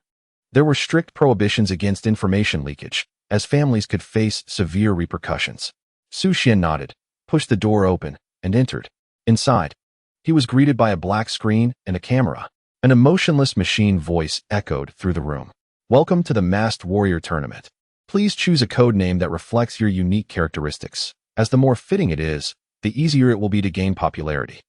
there were strict prohibitions against information leakage, as families could face severe repercussions. Su Xuan nodded, pushed the door open, and entered. Inside, he was greeted by a black screen and a camera. An emotionless machine voice echoed through the room. Welcome to the Masked Warrior Tournament. Please choose a code name that reflects your unique characteristics. As the more fitting it is, the easier it will be to gain popularity.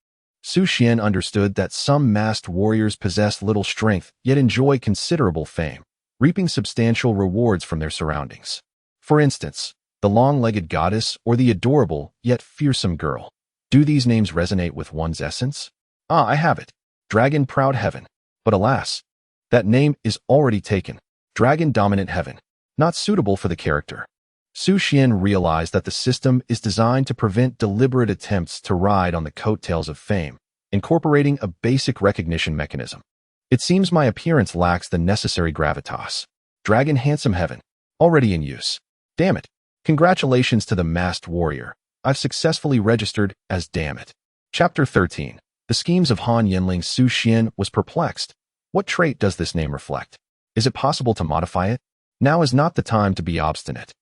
Su Xuan understood that some masked warriors possess little strength yet enjoy considerable fame, reaping substantial rewards from their surroundings. For instance, the long-legged goddess or the adorable yet fearsome girl. Do these names resonate with one's essence? Ah, I have it. Dragon Proud Heaven. But alas, that name is already taken. Dragon Dominant Heaven. Not suitable for the character. Su Xuan realized that the system is designed to prevent deliberate attempts to ride on the coattails of fame, incorporating a basic recognition mechanism. It seems my appearance lacks the necessary gravitas. Dragon Handsome Heaven. Already in use. Damn it. Congratulations to the masked warrior. I've successfully registered as Damn It. Chapter 13. The schemes of Han Yanling. Su Xuan was perplexed. What trait does this name reflect? Is it possible to modify it? Now is not the time to be obstinate.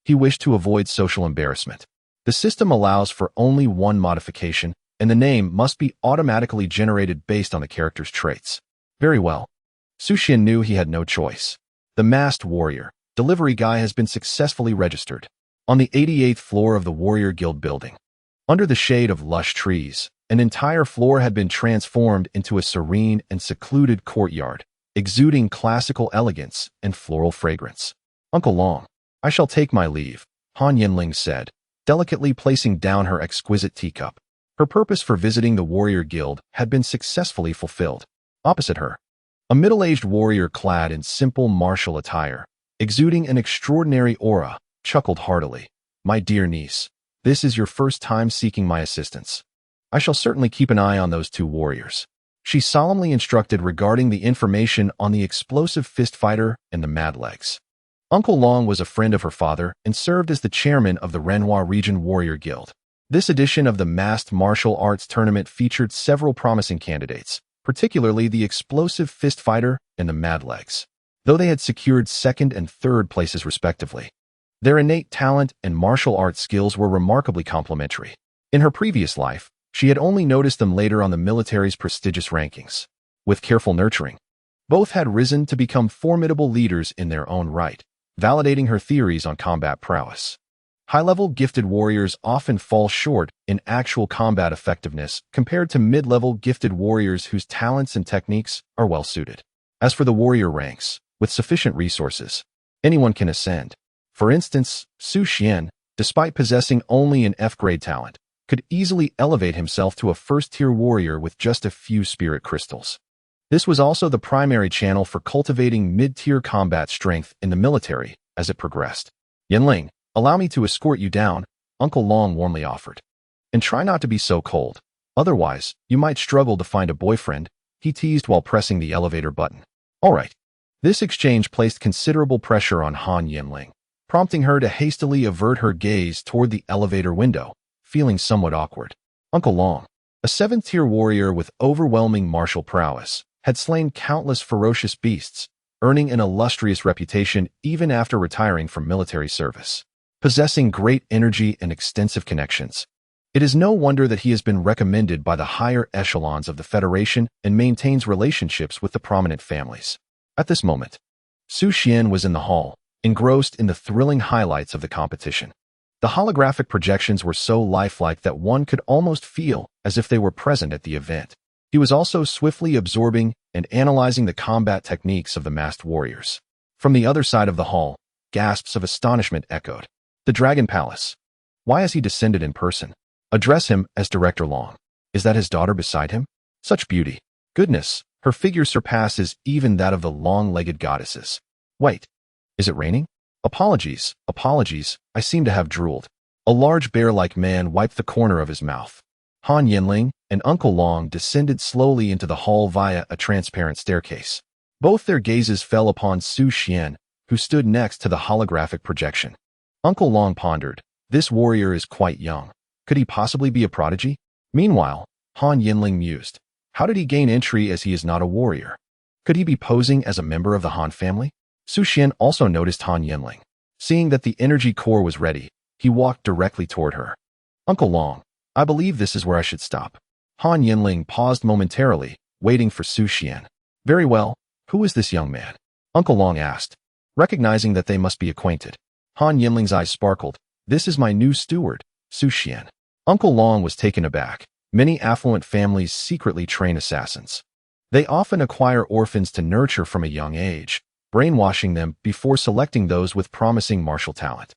He wished to avoid social embarrassment. The system allows for only one modification, and the name must be automatically generated based on the character's traits. Very well. Su Xuan knew he had no choice. The masked warrior, delivery guy, has been successfully registered. On the 88th floor of the Warrior Guild building, under the shade of lush trees, an entire floor had been transformed into a serene and secluded courtyard, exuding classical elegance and floral fragrance. Uncle Long, I shall take my leave, Han Yanling said, delicately placing down her exquisite teacup. Her purpose for visiting the Warrior Guild had been successfully fulfilled. Opposite her, a middle-aged warrior clad in simple martial attire, exuding an extraordinary aura, chuckled heartily. My dear niece, this is your first time seeking my assistance. I shall certainly keep an eye on those two warriors. She solemnly instructed regarding the information on the explosive fist fighter and the Mad Legs. Uncle Long was a friend of her father and served as the chairman of the Renhua Region Warrior Guild. This edition of the masked martial arts tournament featured several promising candidates, particularly the explosive fist fighter and the Mad Legs, though they had secured second and third places respectively. Their innate talent and martial arts skills were remarkably complementary. In her previous life, she had only noticed them later on the military's prestigious rankings. With careful nurturing, both had risen to become formidable leaders in their own right, validating her theories on combat prowess. High-level gifted warriors often fall short in actual combat effectiveness compared to mid-level gifted warriors whose talents and techniques are well-suited. As for the warrior ranks, with sufficient resources, anyone can ascend. For instance, Su Xuan, despite possessing only an F-grade talent, could easily elevate himself to a first-tier warrior with just a few spirit crystals. This was also the primary channel for cultivating mid-tier combat strength in the military as it progressed. Yanling, allow me to escort you down, Uncle Long warmly offered. And try not to be so cold. Otherwise, you might struggle to find a boyfriend, he teased while pressing the elevator button. All right. This exchange placed considerable pressure on Han Yanling, prompting her to hastily avert her gaze toward the elevator window, feeling somewhat awkward. Uncle Long, a seventh-tier warrior with overwhelming martial prowess, had slain countless ferocious beasts, earning an illustrious reputation even after retiring from military service. Possessing great energy and extensive connections, it is no wonder that he has been recommended by the higher echelons of the Federation and maintains relationships with the prominent families. At this moment, Su Xuan was in the hall, engrossed in the thrilling highlights of the competition. The holographic projections were so lifelike that one could almost feel as if they were present at the event. He was also swiftly absorbing and analyzing the combat techniques of the masked warriors. From the other side of the hall, gasps of astonishment echoed. The Dragon Palace. Why has he descended in person? Address him as Director Long. Is that his daughter beside him? Such beauty. Goodness, her figure surpasses even that of the long-legged goddesses. Wait, is it raining? Apologies, I seem to have drooled. A large bear-like man wiped the corner of his mouth. Han Yanling and Uncle Long descended slowly into the hall via a transparent staircase. Both their gazes fell upon Su Xuan, who stood next to the holographic projection. Uncle Long pondered, this warrior is quite young. Could he possibly be a prodigy? Meanwhile, Han Yanling mused, how did he gain entry as he is not a warrior? Could he be posing as a member of the Han family? Su Xuan also noticed Han Yanling. Seeing that the energy core was ready, he walked directly toward her. Uncle Long, I believe this is where I should stop. Han Yanling paused momentarily, waiting for Su Xuan. Very well, who is this young man? Uncle Long asked, recognizing that they must be acquainted. Han Yanling's eyes sparkled. This is my new steward, Su Xuan. Uncle Long was taken aback. Many affluent families secretly train assassins. They often acquire orphans to nurture from a young age, brainwashing them before selecting those with promising martial talent.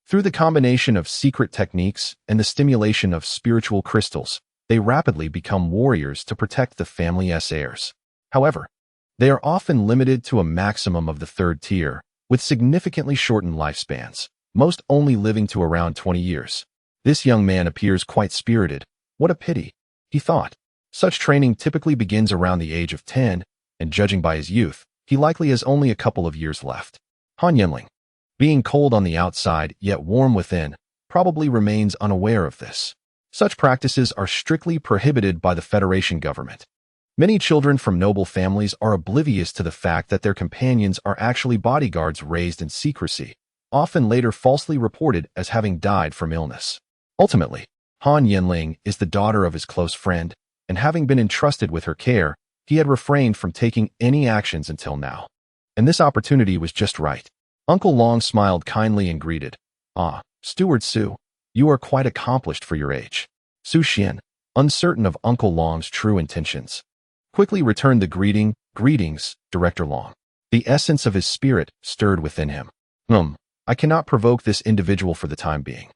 Through the combination of secret techniques and the stimulation of spiritual crystals, they rapidly become warriors to protect the family's heirs. However, they are often limited to a maximum of the third tier, with significantly shortened lifespans, most only living to around 20 years. This young man appears quite spirited. What a pity, he thought. Such training typically begins around the age of 10, and judging by his youth, he likely has only a couple of years left. Han Yanling, being cold on the outside yet warm within, probably remains unaware of this. Such practices are strictly prohibited by the Federation government. Many children from noble families are oblivious to the fact that their companions are actually bodyguards raised in secrecy, often later falsely reported as having died from illness. Ultimately, Han Yanling is the daughter of his close friend, and having been entrusted with her care, he had refrained from taking any actions until now. And this opportunity was just right. Uncle Long smiled kindly and greeted, "Ah, Steward Su, you are quite accomplished for your age." Su Xuan, uncertain of Uncle Long's true intentions, quickly returned the "Greetings, Director Long." The essence of his spirit stirred within him. I cannot provoke this individual for the time being.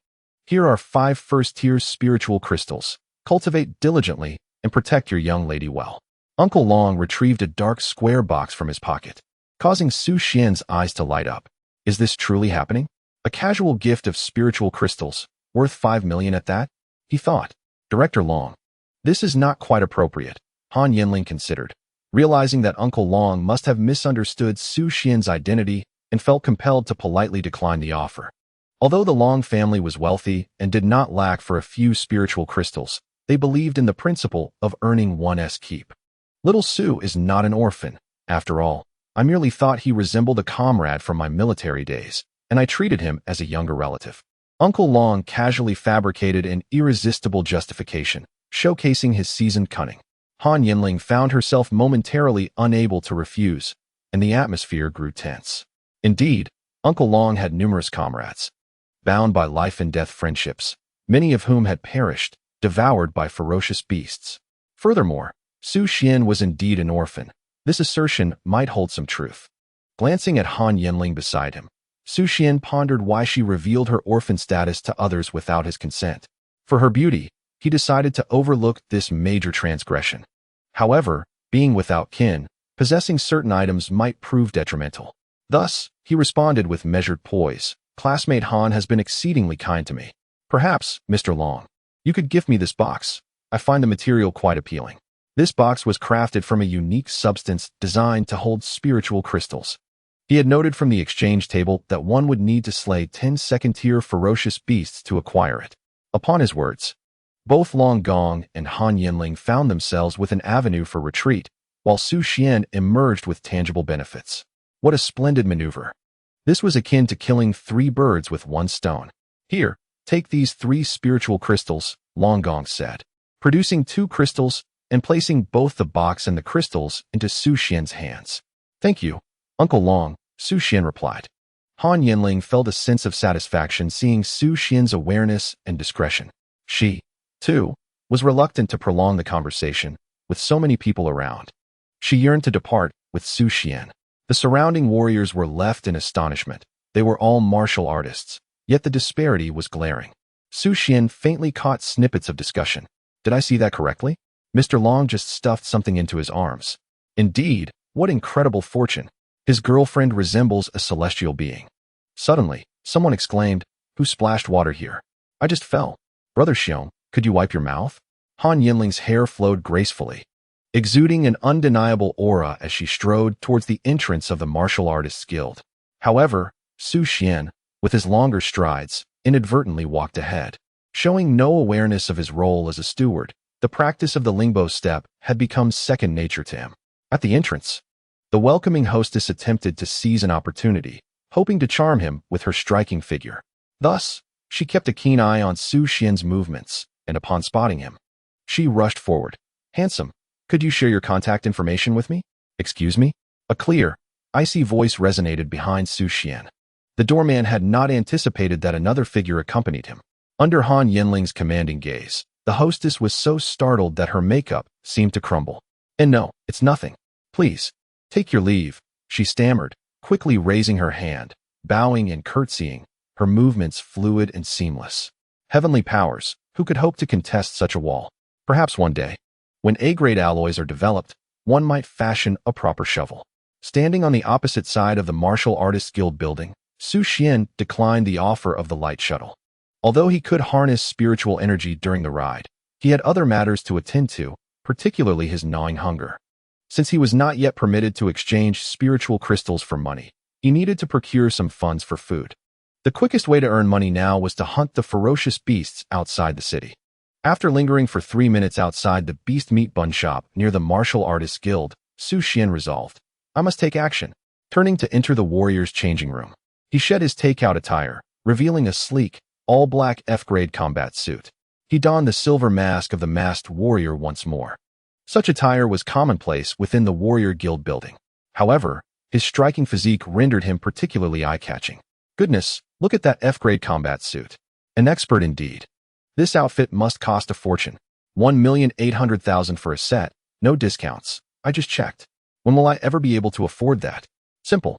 Here are 5 first-tier spiritual crystals. Cultivate diligently and protect your young lady well." Uncle Long retrieved a dark square box from his pocket, causing Su Xian's eyes to light up. Is this truly happening? A casual gift of spiritual crystals, worth 5 million at that? He thought. Director Long. This is not quite appropriate, Han Yanling considered, realizing that Uncle Long must have misunderstood Su Xian's identity and felt compelled to politely decline the offer. Although the Long family was wealthy and did not lack for a few spiritual crystals, they believed in the principle of earning one's keep. Little Su is not an orphan. After all, I merely thought he resembled a comrade from my military days, and I treated him as a younger relative. Uncle Long casually fabricated an irresistible justification, showcasing his seasoned cunning. Han Yanling found herself momentarily unable to refuse, and the atmosphere grew tense. Indeed, Uncle Long had numerous comrades, bound by life-and-death friendships, many of whom had perished, devoured by ferocious beasts. Furthermore, Su Xuan was indeed an orphan. This assertion might hold some truth. Glancing at Han Yanling beside him, Su Xuan pondered why she revealed her orphan status to others without his consent. For her beauty, he decided to overlook this major transgression. However, being without kin, possessing certain items might prove detrimental. Thus, he responded with measured poise, "Classmate Han has been exceedingly kind to me. Perhaps, Mr. Long, you could gift me this box. I find the material quite appealing." This box was crafted from a unique substance designed to hold spiritual crystals. He had noted from the exchange table that one would need to slay 10 second-tier ferocious beasts to acquire it. Upon his words, both Long Gong and Han Yanling found themselves with an avenue for retreat, while Su Xuan emerged with tangible benefits. What a splendid maneuver. This was akin to killing 3 birds with 1 stone. "Here, take these 3 spiritual crystals," Long Gong said, producing 2 crystals and placing both the box and the crystals into Su Xian's hands. "Thank you, Uncle Long," Su Xuan replied. Han Yanling felt a sense of satisfaction seeing Su Xian's awareness and discretion. She, too, was reluctant to prolong the conversation, with so many people around. She yearned to depart with Su Xuan. The surrounding warriors were left in astonishment. They were all martial artists, yet the disparity was glaring. Su Xuan faintly caught snippets of discussion. "Did I see that correctly? Mr. Long just stuffed something into his arms. Indeed, what incredible fortune. His girlfriend resembles a celestial being." Suddenly, someone exclaimed, "Who splashed water here? I just fell. Brother Xiong, could you wipe your mouth?" Han Yanling's hair flowed gracefully, exuding an undeniable aura as she strode towards the entrance of the Martial Artists Guild. However, Su Xuan, with his longer strides, inadvertently walked ahead. Showing no awareness of his role as a steward, the practice of the Lingbo step had become second nature to him. At the entrance, the welcoming hostess attempted to seize an opportunity, hoping to charm him with her striking figure. Thus, she kept a keen eye on Su Xian's movements, and upon spotting him, she rushed forward. "Handsome, could you share your contact information with me?" "Excuse me?" A clear, icy voice resonated behind Su Xuan. The doorman had not anticipated that another figure accompanied him. Under Han Yanling's commanding gaze, the hostess was so startled that her makeup seemed to crumble. "And no, it's nothing. Please, take your leave," she stammered, quickly raising her hand, bowing and curtsying, her movements fluid and seamless. Heavenly powers, who could hope to contest such a wall? Perhaps one day, when A-grade alloys are developed, one might fashion a proper shovel. Standing on the opposite side of the Martial Artists Guild building, Su Xuan declined the offer of the light shuttle. Although he could harness spiritual energy during the ride, he had other matters to attend to, particularly his gnawing hunger. Since he was not yet permitted to exchange spiritual crystals for money, he needed to procure some funds for food. The quickest way to earn money now was to hunt the ferocious beasts outside the city. After lingering for 3 minutes outside the Beast Meat Bun Shop near the Martial Artists Guild, Su Xuan resolved, I must take action. Turning to enter the warrior's changing room, he shed his takeout attire, revealing a sleek, all-black F-grade combat suit. He donned the silver mask of the masked warrior once more. Such attire was commonplace within the warrior guild building. However, his striking physique rendered him particularly eye-catching. Goodness, look at that F-grade combat suit. An expert indeed. This outfit must cost a fortune. 1,800,000 for a set, no discounts. I just checked. When will I ever be able to afford that? Simple.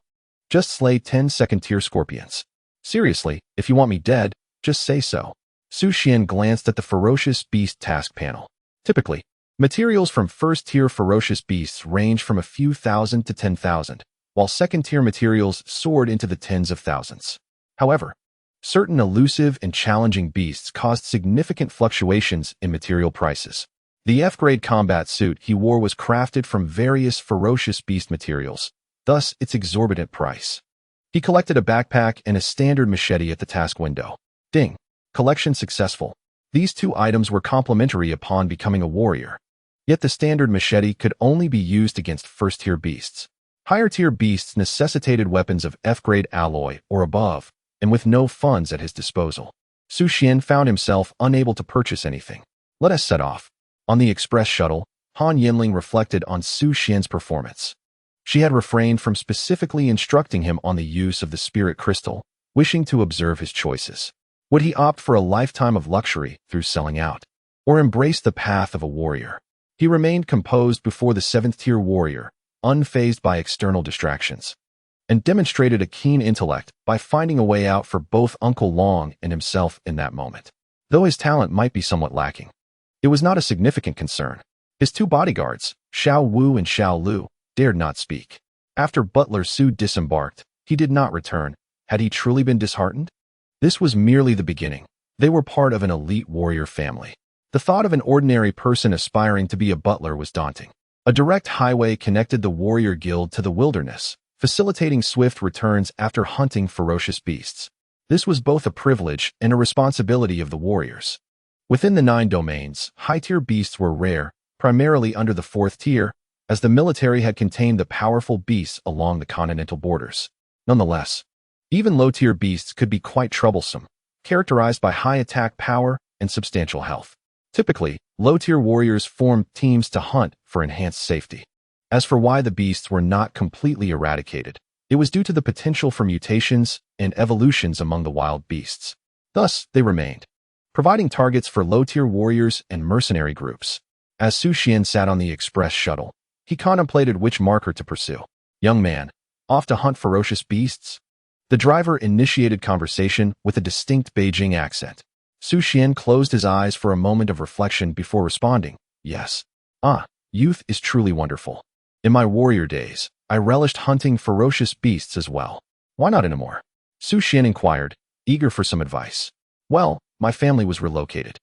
Just slay 10 second-tier scorpions. Seriously, if you want me dead, just say so. Su Xuan glanced at the ferocious beast task panel. Typically, materials from first-tier ferocious beasts range from a few thousand to 10,000, while second-tier materials soared into the tens of thousands. However, certain elusive and challenging beasts caused significant fluctuations in material prices. The F-grade combat suit he wore was crafted from various ferocious beast materials, thus its exorbitant price. He collected a backpack and a standard machete at the task window. Ding. Collection successful. These two items were complementary upon becoming a warrior. Yet the standard machete could only be used against first-tier beasts. Higher-tier beasts necessitated weapons of F-grade alloy or above, and with no funds at his disposal, Su Xuan found himself unable to purchase anything. Let us set off. On the express shuttle, Han Yanling reflected on Su Xuan's performance. She had refrained from specifically instructing him on the use of the spirit crystal, wishing to observe his choices. Would he opt for a lifetime of luxury through selling out, or embrace the path of a warrior? He remained composed before the 7th-tier warrior, unfazed by external distractions, and demonstrated a keen intellect by finding a way out for both Uncle Long and himself in that moment. Though his talent might be somewhat lacking, it was not a significant concern. His two bodyguards, Xiao Wu and Xiao Lu, dared not speak. After Butler Su disembarked, he did not return. Had he truly been disheartened? This was merely the beginning. They were part of an elite warrior family. The thought of an ordinary person aspiring to be a butler was daunting. A direct highway connected the warrior guild to the wilderness, facilitating swift returns after hunting ferocious beasts. This was both a privilege and a responsibility of the warriors. Within the 9 domains, high-tier beasts were rare, primarily under the 4th tier, as the military had contained the powerful beasts along the continental borders. Nonetheless, even low-tier beasts could be quite troublesome, characterized by high attack power and substantial health. Typically, low-tier warriors formed teams to hunt for enhanced safety. As for why the beasts were not completely eradicated, it was due to the potential for mutations and evolutions among the wild beasts. Thus, they remained, providing targets for low-tier warriors and mercenary groups. As Su Xuan sat on the express shuttle, he contemplated which marker to pursue. Young man, off to hunt ferocious beasts? The driver initiated conversation with a distinct Beijing accent. Su Xuan closed his eyes for a moment of reflection before responding, yes. Youth is truly wonderful. In my warrior days, I relished hunting ferocious beasts as well. Why not anymore? Su Xuan inquired, eager for some advice. Well, my family was relocated,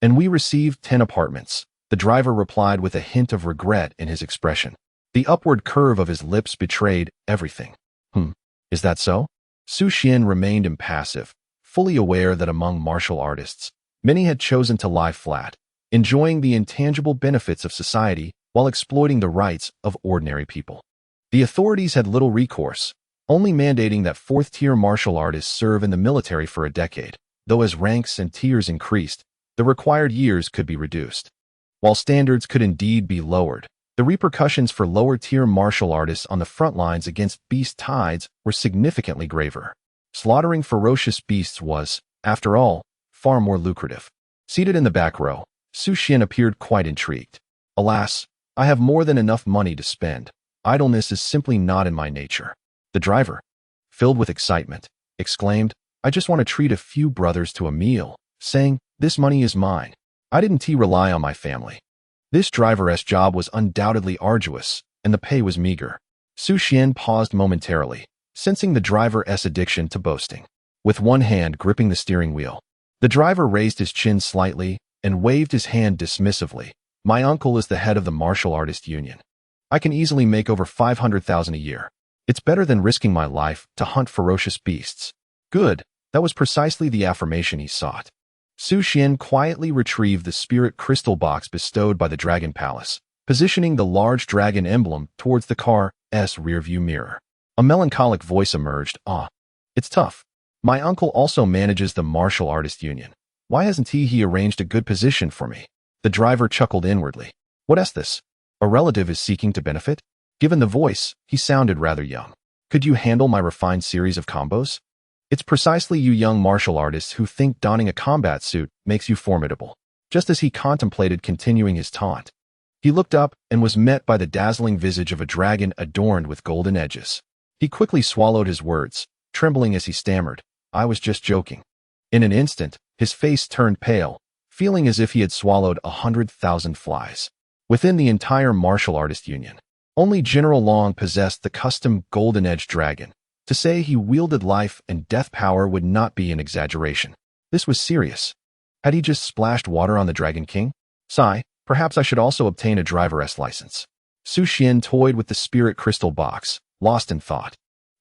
and we received 10 apartments. The driver replied with a hint of regret in his expression. The upward curve of his lips betrayed everything. Is that so? Su Xuan remained impassive, fully aware that among martial artists, many had chosen to lie flat, enjoying the intangible benefits of society while exploiting the rights of ordinary people. The authorities had little recourse, only mandating that 4th-tier martial artists serve in the military for a decade, though as ranks and tiers increased, the required years could be reduced. While standards could indeed be lowered, the repercussions for lower-tier martial artists on the front lines against beast tides were significantly graver. Slaughtering ferocious beasts was, after all, far more lucrative. Seated in the back row, Su Xuan appeared quite intrigued. Alas, I have more than enough money to spend. Idleness is simply not in my nature. The driver, filled with excitement, exclaimed, I just want to treat a few brothers to a meal, saying, this money is mine. I didn't rely on my family. This driver's job was undoubtedly arduous, and the pay was meager. Su Xuan paused momentarily, sensing the driver's addiction to boasting. With one hand gripping the steering wheel, the driver raised his chin slightly and waved his hand dismissively. My uncle is the head of the Martial Artist Union. I can easily make over 500,000 a year. It's better than risking my life to hunt ferocious beasts. Good, that was precisely the affirmation he sought. Su Xuan quietly retrieved the spirit crystal box bestowed by the Dragon Palace, positioning the large dragon emblem towards the car's rearview mirror. A melancholic voice emerged. It's tough. My uncle also manages the martial artist union. Why hasn't he arranged a good position for me? The driver chuckled inwardly. What's this? A relative is seeking to benefit? Given the voice, he sounded rather young. Could you handle my refined series of combos? It's precisely you young martial artists who think donning a combat suit makes you formidable. Just as he contemplated continuing his taunt, he looked up and was met by the dazzling visage of a dragon adorned with golden edges. He quickly swallowed his words, trembling as he stammered, I was just joking. In an instant, his face turned pale, feeling as if he had swallowed 100,000 flies. Within the entire martial artist union, only General Long possessed the custom golden-edged dragon. To say he wielded life and death power would not be an exaggeration. This was serious. Had he just splashed water on the Dragon King? Sigh, perhaps I should also obtain a driver's license. Su Xuan toyed with the spirit crystal box, lost in thought.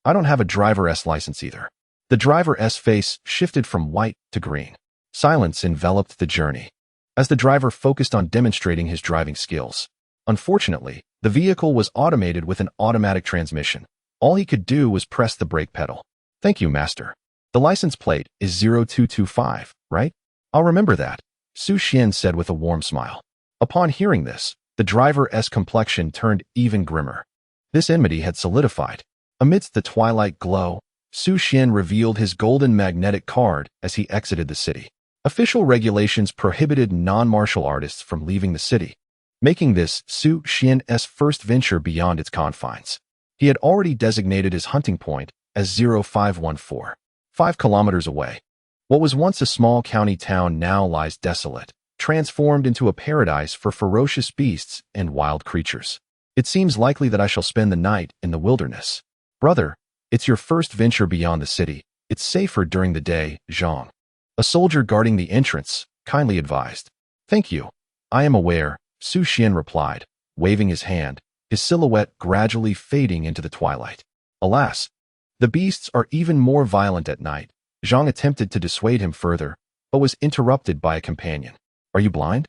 I don't have a driver's license either. The driver's face shifted from white to green. Silence enveloped the journey, as the driver focused on demonstrating his driving skills. Unfortunately, the vehicle was automated with an automatic transmission. All he could do was press the brake pedal. Thank you, master. The license plate is 0225, right? I'll remember that, Su Xuan said with a warm smile. Upon hearing this, the driver's complexion turned even grimmer. This enmity had solidified. Amidst the twilight glow, Su Xuan revealed his golden magnetic card as he exited the city. Official regulations prohibited non-martial artists from leaving the city, making this Su Xuan's first venture beyond its confines. He had already designated his hunting point as 0514, 5 kilometers away. What was once a small county town now lies desolate, transformed into a paradise for ferocious beasts and wild creatures. It seems likely that I shall spend the night in the wilderness. Brother, it's your first venture beyond the city. It's safer during the day, Zhang. A soldier guarding the entrance kindly advised. Thank you. I am aware, Su Xuan replied, waving his hand, his silhouette gradually fading into the twilight. Alas, the beasts are even more violent at night. Zhang attempted to dissuade him further, but was interrupted by a companion. Are you blind?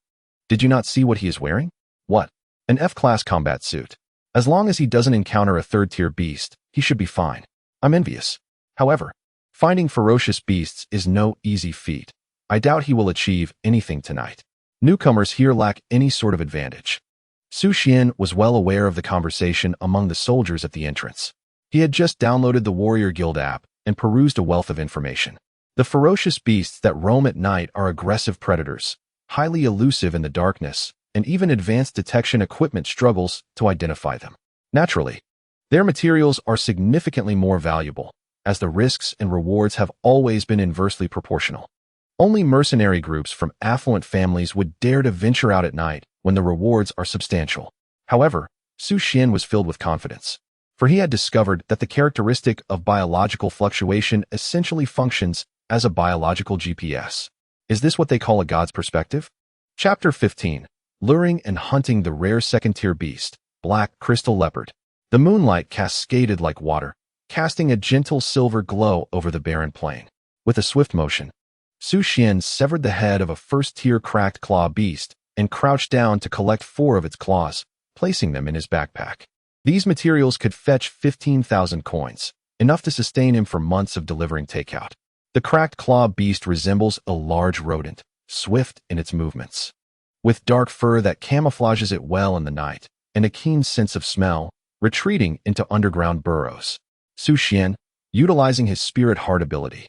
Did you not see what he is wearing? What? An F-class combat suit. As long as he doesn't encounter a third-tier beast, he should be fine. I'm envious. However, finding ferocious beasts is no easy feat. I doubt he will achieve anything tonight. Newcomers here lack any sort of advantage. Su Xuan was well aware of the conversation among the soldiers at the entrance. He had just downloaded the Warrior Guild app and perused a wealth of information. The ferocious beasts that roam at night are aggressive predators, highly elusive in the darkness, and even advanced detection equipment struggles to identify them. Naturally, their materials are significantly more valuable, as the risks and rewards have always been inversely proportional. Only mercenary groups from affluent families would dare to venture out at night when the rewards are substantial. However, Su Xuan was filled with confidence, for he had discovered that the characteristic of biological fluctuation essentially functions as a biological GPS. Is this what they call a god's perspective? Chapter 15. Luring and hunting the rare second-tier beast, black crystal leopard. The moonlight cascaded like water, casting a gentle silver glow over the barren plain. With a swift motion, Su Xuan severed the head of a first-tier cracked claw beast and crouched down to collect 4 of its claws, placing them in his backpack. These materials could fetch 15,000 coins, enough to sustain him for months of delivering takeout. The cracked claw beast resembles a large rodent, swift in its movements. With dark fur that camouflages it well in the night, and a keen sense of smell, retreating into underground burrows. Su Xuan, utilizing his spirit heart ability,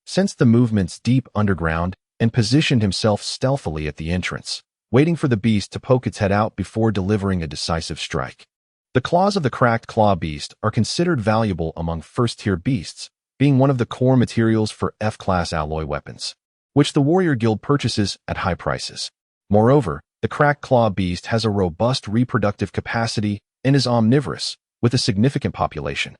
sensed the movements deep underground and positioned himself stealthily at the entrance, waiting for the beast to poke its head out before delivering a decisive strike. The claws of the cracked claw beast are considered valuable among first-tier beasts, being one of the core materials for F-class alloy weapons, which the Warrior Guild purchases at high prices. Moreover, the cracked claw beast has a robust reproductive capacity and is omnivorous, with a significant population,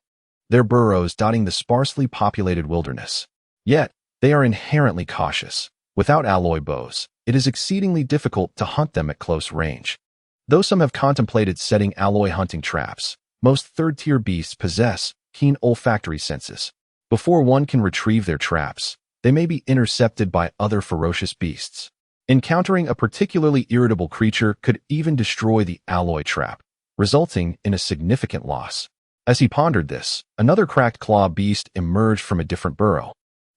their burrows dotting the sparsely populated wilderness. Yet, they are inherently cautious. Without alloy bows, it is exceedingly difficult to hunt them at close range. Though some have contemplated setting alloy hunting traps, most third-tier beasts possess keen olfactory senses. Before one can retrieve their traps, they may be intercepted by other ferocious beasts. Encountering a particularly irritable creature could even destroy the alloy trap, resulting in a significant loss. As he pondered this, another cracked claw beast emerged from a different burrow,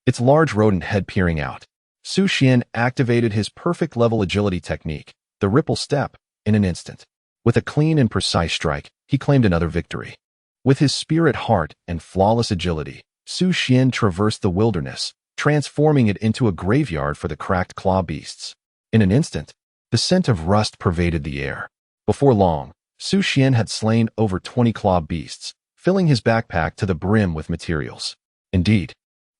its large rodent head peering out. Su Xuan activated his perfect level agility technique, the ripple step, in an instant. With a clean and precise strike, he claimed another victory. With his spirit heart and flawless agility, Su Xuan traversed the wilderness, transforming it into a graveyard for the cracked claw beasts. In an instant, the scent of rust pervaded the air. Before long, Su Xuan had slain over 20 claw beasts, filling his backpack to the brim with materials. Indeed,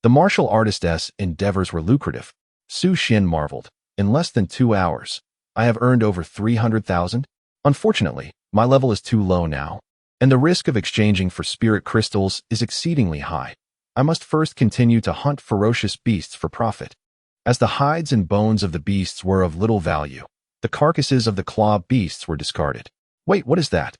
the martial artist's endeavors were lucrative. Su Xuan marveled. In less than 2 hours, I have earned over 300,000? Unfortunately, my level is too low now, and the risk of exchanging for spirit crystals is exceedingly high. I must first continue to hunt ferocious beasts for profit. As the hides and bones of the beasts were of little value, the carcasses of the claw beasts were discarded. Wait, what is that?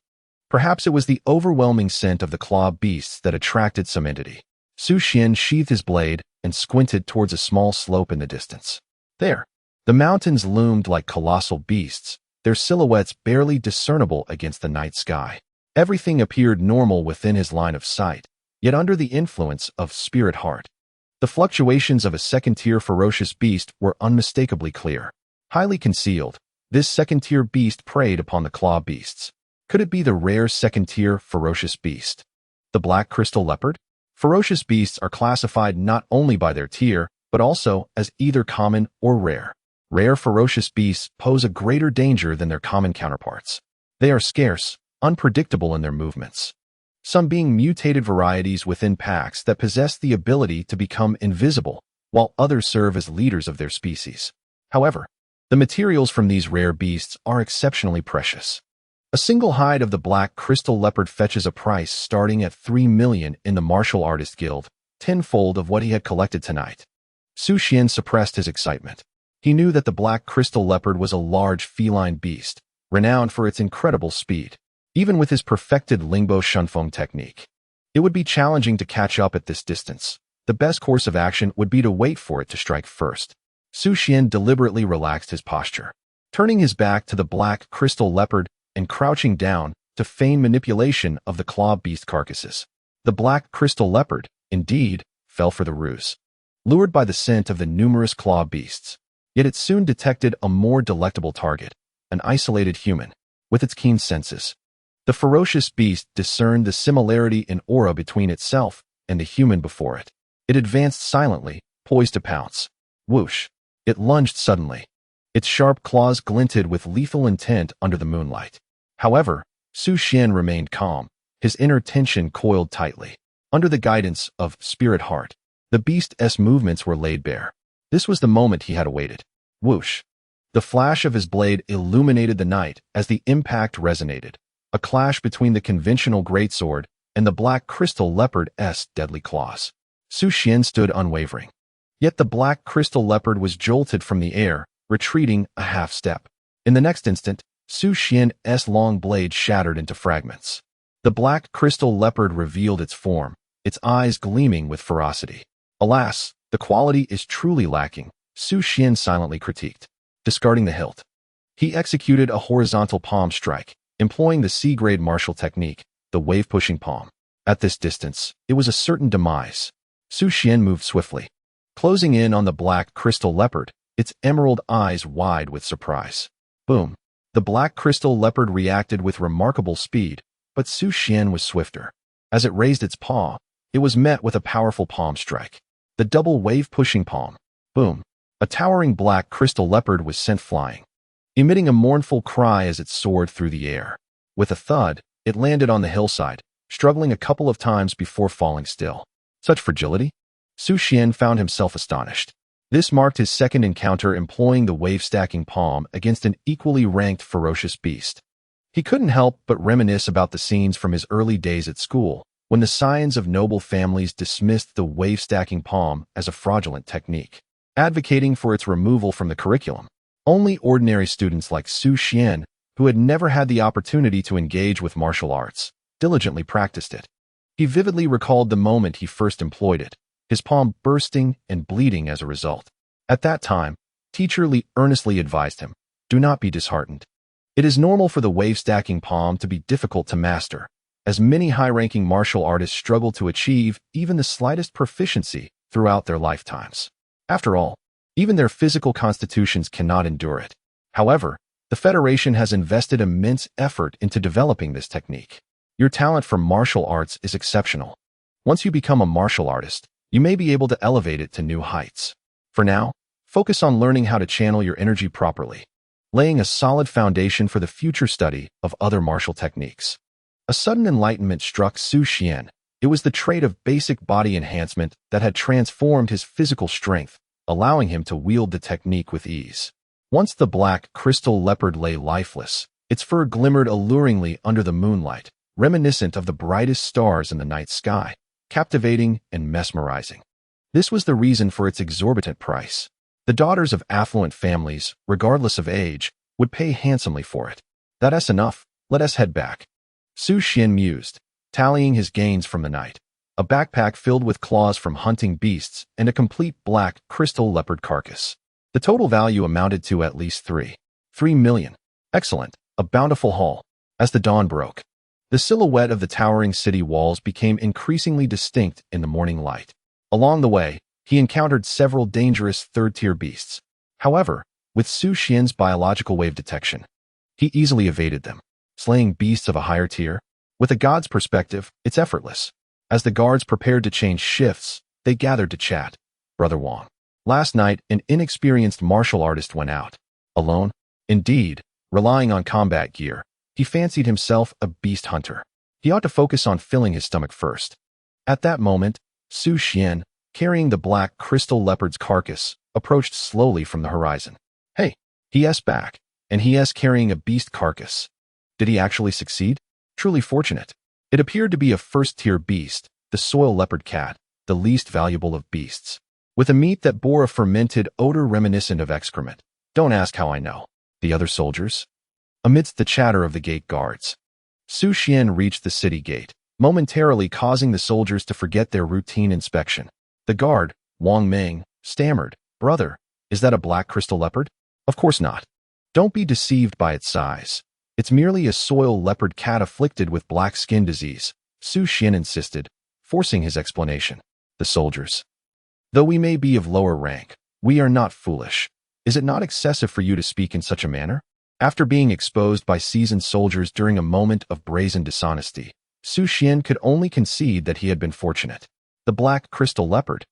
Perhaps it was the overwhelming scent of the claw beasts that attracted some entity. Su Xuan sheathed his blade and squinted towards a small slope in the distance. There, the mountains loomed like colossal beasts, their silhouettes barely discernible against the night sky. Everything appeared normal within his line of sight, yet under the influence of spirit heart, the fluctuations of a second-tier ferocious beast were unmistakably clear. Highly concealed, this second-tier beast preyed upon the claw beasts. Could it be the rare second-tier ferocious beast? The black crystal leopard? Ferocious beasts are classified not only by their tier, but also as either common or rare. Rare ferocious beasts pose a greater danger than their common counterparts. They are scarce, unpredictable in their movements, some being mutated varieties within packs that possess the ability to become invisible, while others serve as leaders of their species. However, the materials from these rare beasts are exceptionally precious. A single hide of the black crystal leopard fetches a price starting at 3 million in the Martial Artist Guild, tenfold of what he had collected tonight. Su Xuan suppressed his excitement. He knew that the black crystal leopard was a large feline beast, renowned for its incredible speed. Even with his perfected Lingbo Shunfeng technique, it would be challenging to catch up at this distance. The best course of action would be to wait for it to strike first. Su Xuan deliberately relaxed his posture, turning his back to the black crystal leopard and crouching down to feign manipulation of the claw beast carcasses. The black crystal leopard, indeed, fell for the ruse, lured by the scent of the numerous claw beasts. Yet it soon detected a more delectable target, an isolated human, with its keen senses. The ferocious beast discerned the similarity in aura between itself and the human before it. It advanced silently, poised to pounce. Whoosh! It lunged suddenly. Its sharp claws glinted with lethal intent under the moonlight. However, Su Xuan remained calm, his inner tension coiled tightly. Under the guidance of spirit heart, the beast's movements were laid bare. This was the moment he had awaited. Whoosh! The flash of his blade illuminated the night as the impact resonated. A clash between the conventional greatsword and the black crystal leopard's deadly claws. Su Xuan stood unwavering. Yet the black crystal leopard was jolted from the air, retreating a half step. In the next instant, Su Xuan's long blade shattered into fragments. The black crystal leopard revealed its form, its eyes gleaming with ferocity. Alas, the quality is truly lacking, Su Xuan silently critiqued. Discarding the hilt, he executed a horizontal palm strike, employing the C-grade martial technique, the wave-pushing palm. At this distance, it was a certain demise. Su Xuan moved swiftly, closing in on the black crystal leopard, its emerald eyes wide with surprise. Boom! The black crystal leopard reacted with remarkable speed, but Su Xuan was swifter. As it raised its paw, it was met with a powerful palm strike. The double wave-pushing palm. Boom! A towering black crystal leopard was sent flying, emitting a mournful cry as it soared through the air. With a thud, it landed on the hillside, struggling a couple of times before falling still. Such fragility? Su Xuan found himself astonished. This marked his second encounter employing the wave-stacking palm against an equally ranked ferocious beast. He couldn't help but reminisce about the scenes from his early days at school, when the scions of noble families dismissed the wave-stacking palm as a fraudulent technique, advocating for its removal from the curriculum. Only ordinary students like Su Xuan, who had never had the opportunity to engage with martial arts, diligently practiced it. He vividly recalled the moment he first employed it, his palm bursting and bleeding as a result. At that time, Teacher Li earnestly advised him, "Do not be disheartened. It is normal for the wave-stacking palm to be difficult to master, as many high-ranking martial artists struggle to achieve even the slightest proficiency throughout their lifetimes. After all, even their physical constitutions cannot endure it. However, the Federation has invested immense effort into developing this technique. Your talent for martial arts is exceptional. Once you become a martial artist, you may be able to elevate it to new heights. For now, focus on learning how to channel your energy properly, laying a solid foundation for the future study of other martial techniques." A sudden enlightenment struck Su Xuan. It was the trait of basic body enhancement that had transformed his physical strength, allowing him to wield the technique with ease. Once the black crystal leopard lay lifeless, its fur glimmered alluringly under the moonlight, reminiscent of the brightest stars in the night sky, captivating and mesmerizing. This was the reason for its exorbitant price. The daughters of affluent families, regardless of age, would pay handsomely for it. "That's enough. Let us head back." Su Xuan mused, tallying his gains from the night. A backpack filled with claws from hunting beasts and a complete black crystal leopard carcass. The total value amounted to at least 3 million. Excellent, a bountiful haul. As the dawn broke, the silhouette of the towering city walls became increasingly distinct in the morning light. Along the way, he encountered several dangerous third-tier beasts. However, with Su Xuan's biological wave detection, he easily evaded them. Slaying beasts of a higher tier? With a god's perspective, it's effortless. As the guards prepared to change shifts, they gathered to chat. "Brother Wang, last night an inexperienced martial artist went out. Alone? Indeed, relying on combat gear. He fancied himself a beast hunter. He ought to focus on filling his stomach first." At that moment, Su Xuan, carrying the black crystal leopard's carcass, approached slowly from the horizon. "Hey," he asked back, and he asked carrying a beast carcass. Did he actually succeed? Truly fortunate. It appeared to be a first-tier beast, the soil leopard cat, the least valuable of beasts, with a meat that bore a fermented odor reminiscent of excrement. "Don't ask how I know." The other soldiers? Amidst the chatter of the gate guards, Su Xuan reached the city gate, momentarily causing the soldiers to forget their routine inspection. The guard, Wang Ming, stammered, "Brother, is that a black crystal leopard?" "Of course not. Don't be deceived by its size. It's merely a soil leopard cat afflicted with black skin disease," Su Xuan insisted, forcing his explanation. The soldiers. "Though we may be of lower rank, we are not foolish. Is it not excessive for you to speak in such a manner?" After being exposed by seasoned soldiers during a moment of brazen dishonesty, Su Xuan could only concede that he had been fortunate. The black crystal leopard,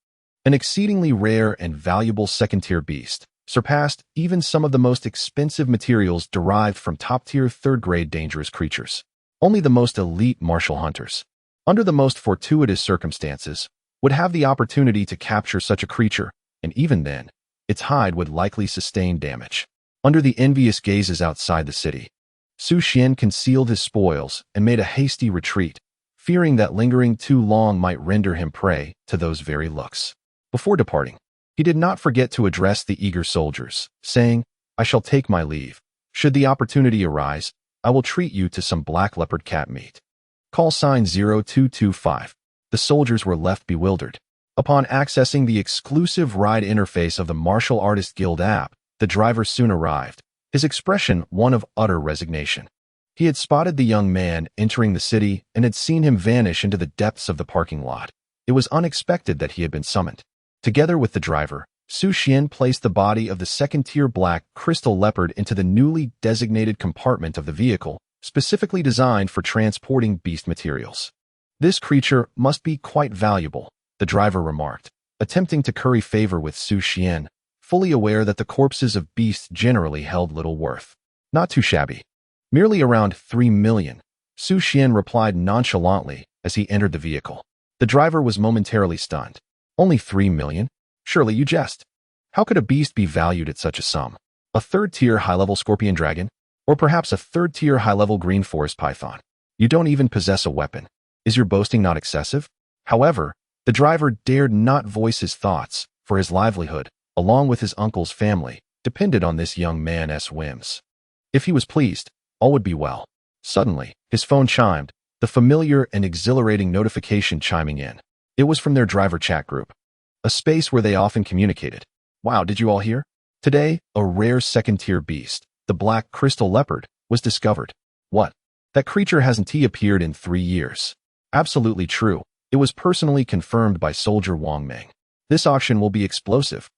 an exceedingly rare and valuable second-tier beast, surpassed even some of the most expensive materials derived from top-tier third-grade dangerous creatures. Only the most elite martial hunters, under the most fortuitous circumstances, would have the opportunity to capture such a creature, and even then, its hide would likely sustain damage. Under the envious gazes outside the city, Su Xuan concealed his spoils and made a hasty retreat, fearing that lingering too long might render him prey to those very looks. Before departing, he did not forget to address the eager soldiers, saying, "I shall take my leave. Should the opportunity arise, I will treat you to some black leopard cat meat." Call sign 0225. The soldiers were left bewildered. Upon accessing the exclusive ride interface of the Martial Artist Guild app, the driver soon arrived, his expression one of utter resignation. He had spotted the young man entering the city and had seen him vanish into the depths of the parking lot. It was unexpected that he had been summoned. Together with the driver, Su Xuan placed the body of the second-tier black crystal leopard into the newly designated compartment of the vehicle, specifically designed for transporting beast materials. "This creature must be quite valuable," the driver remarked, attempting to curry favor with Su Xuan, fully aware that the corpses of beasts generally held little worth. "Not too shabby. Merely around 3 million, Su Xuan replied nonchalantly as he entered the vehicle. The driver was momentarily stunned. "Only 3 million? Surely you jest. How could a beast be valued at such a sum? A third-tier high-level scorpion dragon? Or perhaps a third-tier high-level green forest python? You don't even possess a weapon. Is your boasting not excessive?" However, the driver dared not voice his thoughts, for his livelihood, along with his uncle's family, depended on this young man's whims. If he was pleased, all would be well. Suddenly, his phone chimed, the familiar and exhilarating notification chiming in. It was from their driver chat group. a space where they often communicated. Wow, did you all hear? Today, a rare second-tier beast, the black crystal leopard, was discovered. What? That creature hasn't appeared in 3 years. Absolutely true. It was personally confirmed by Soldier Wang Meng. This auction will be explosive.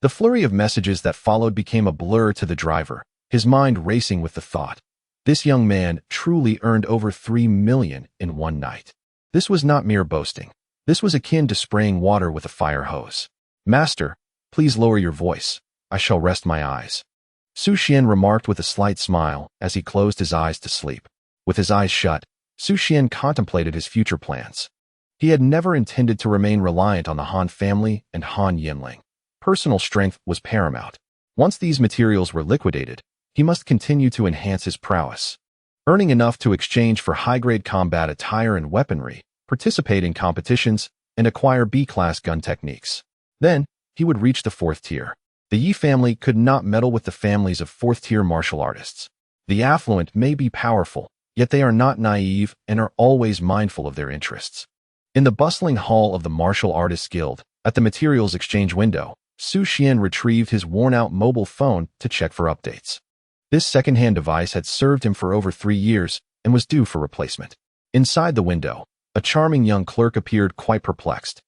The flurry of messages that followed became a blur to the driver, his mind racing with the thought. This young man truly earned over 3 million in one night. This was not mere boasting. This was akin to spraying water with a fire hose. Master, please lower your voice. I shall rest my eyes. Su Xuan remarked with a slight smile as he closed his eyes to sleep. With his eyes shut, Su Xuan contemplated his future plans. He had never intended to remain reliant on the Han family and Han Yanling. Personal strength was paramount. Once these materials were liquidated, he must continue to enhance his prowess. Earning enough to exchange for high-grade combat attire and weaponry, participate in competitions, and acquire B-class gun techniques. Then, he would reach the 4th tier. The Yi family could not meddle with the families of 4th-tier martial artists. The affluent may be powerful, yet they are not naive and are always mindful of their interests. In the bustling hall of the Martial Artists Guild, at the materials exchange window, Su Xuan retrieved his worn-out mobile phone to check for updates. This second-hand device had served him for over 3 years and was due for replacement. Inside the window, a charming young clerk appeared quite perplexed.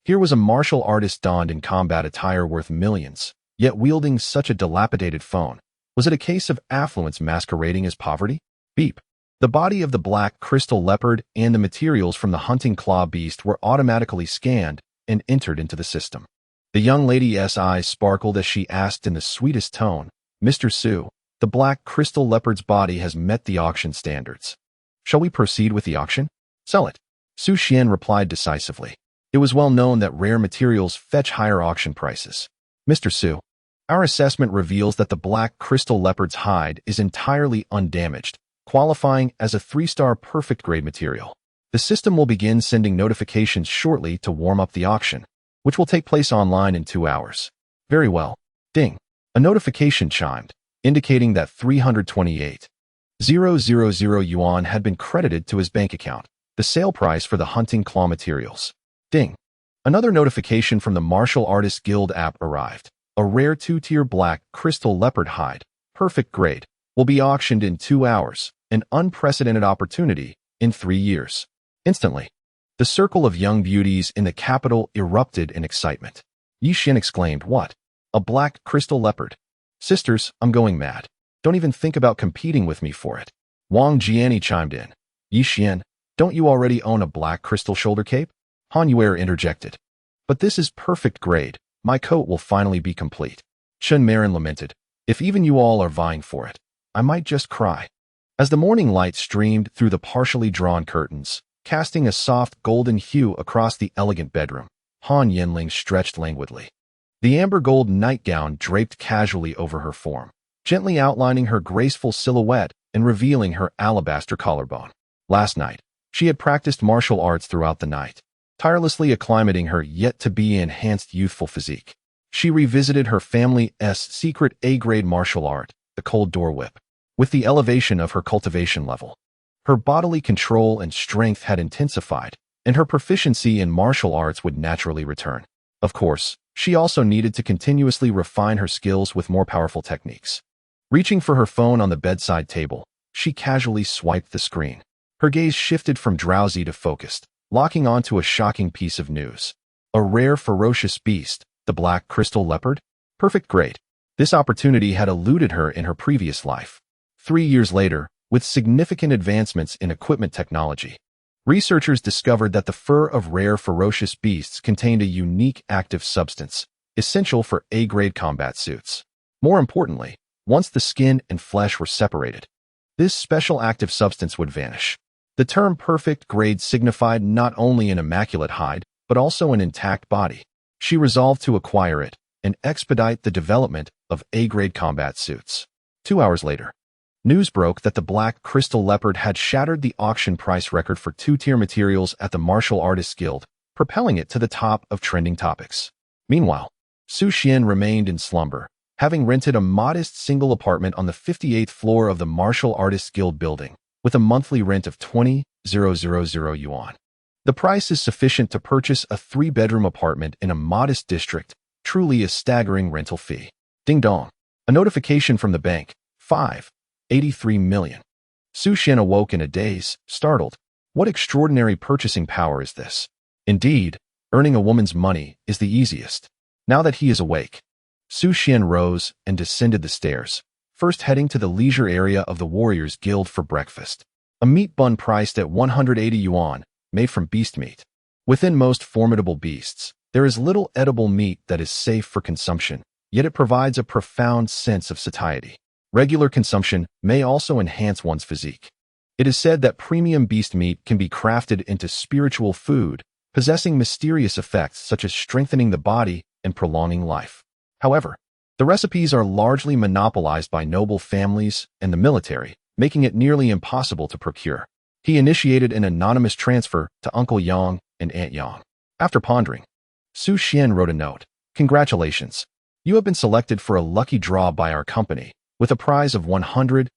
Here was a martial artist donned in combat attire worth millions, yet wielding such a dilapidated phone. Was it a case of affluence masquerading as poverty? Beep. The body of the black crystal leopard and the materials from the hunting claw beast were automatically scanned and entered into the system. The young lady's eyes sparkled as she asked in the sweetest tone, Mr. Su, the black crystal leopard's body has met the auction standards. Shall we proceed with the auction? Sell it. Su Xuan replied decisively. It was well known that rare materials fetch higher auction prices. Mr. Su, our assessment reveals that the black crystal leopard's hide is entirely undamaged, qualifying as a 3-star perfect grade material. The system will begin sending notifications shortly to warm up the auction, which will take place online in 2 hours. Very well. Ding. A notification chimed, indicating that 328,000 yuan had been credited to his bank account, the sale price for the hunting claw materials. Ding. Another notification from the Martial Artists Guild app arrived. A rare 2-tier black crystal leopard hide, perfect grade, will be auctioned in 2 hours, an unprecedented opportunity in 3 years. Instantly, the circle of young beauties in the capital erupted in excitement. Yi Xian exclaimed, What? A black crystal leopard? Sisters, I'm going mad. Don't even think about competing with me for it. Wang Jiani chimed in. Yi Xian, don't you already own a black crystal shoulder cape? Han Yuer interjected. But this is perfect grade. My coat will finally be complete. Chen Marin lamented. If even you all are vying for it, I might just cry. As the morning light streamed through the partially drawn curtains, casting a soft golden hue across the elegant bedroom, Han Yanling stretched languidly. The amber gold nightgown draped casually over her form, gently outlining her graceful silhouette and revealing her alabaster collarbone. Last night, she had practiced martial arts throughout the night, tirelessly acclimating her yet-to-be-enhanced youthful physique. She revisited her family's secret A-grade martial art, the cold door whip, with the elevation of her cultivation level. Her bodily control and strength had intensified, and her proficiency in martial arts would naturally return. Of course, she also needed to continuously refine her skills with more powerful techniques. Reaching for her phone on the bedside table, she casually swiped the screen. Her gaze shifted from drowsy to focused, locking onto a shocking piece of news. A rare ferocious beast, the black crystal leopard? Perfect grade. This opportunity had eluded her in her previous life. 3 years later, with significant advancements in equipment technology, researchers discovered that the fur of rare ferocious beasts contained a unique active substance, essential for A-grade combat suits. More importantly, once the skin and flesh were separated, this special active substance would vanish. The term perfect grade signified not only an immaculate hide, but also an intact body. She resolved to acquire it and expedite the development of A-grade combat suits. 2 hours later, news broke that the black crystal leopard had shattered the auction price record for 2-tier materials at the Martial Artists Guild, propelling it to the top of trending topics. Meanwhile, Su Xuan remained in slumber, having rented a modest single apartment on the 58th floor of the Martial Artists Guild building, with a monthly rent of 20,000 yuan. The price is sufficient to purchase a 3-bedroom apartment in a modest district, truly a staggering rental fee. Ding dong. A notification from the bank. 5.83 million. Su Xuan awoke in a daze, startled. What extraordinary purchasing power is this? Indeed, earning a woman's money is the easiest. Now that he is awake, Su Xuan rose and descended the stairs, first heading to the leisure area of the Warriors Guild for breakfast. A meat bun priced at 180 yuan, made from beast meat. Within most formidable beasts, there is little edible meat that is safe for consumption, yet it provides a profound sense of satiety. Regular consumption may also enhance one's physique. It is said that premium beast meat can be crafted into spiritual food, possessing mysterious effects such as strengthening the body and prolonging life. However, the recipes are largely monopolized by noble families and the military, making it nearly impossible to procure. He initiated an anonymous transfer to Uncle Yang and Aunt Yang. After pondering, Su Xuan wrote a note. Congratulations. You have been selected for a lucky draw by our company, with a prize of 100,000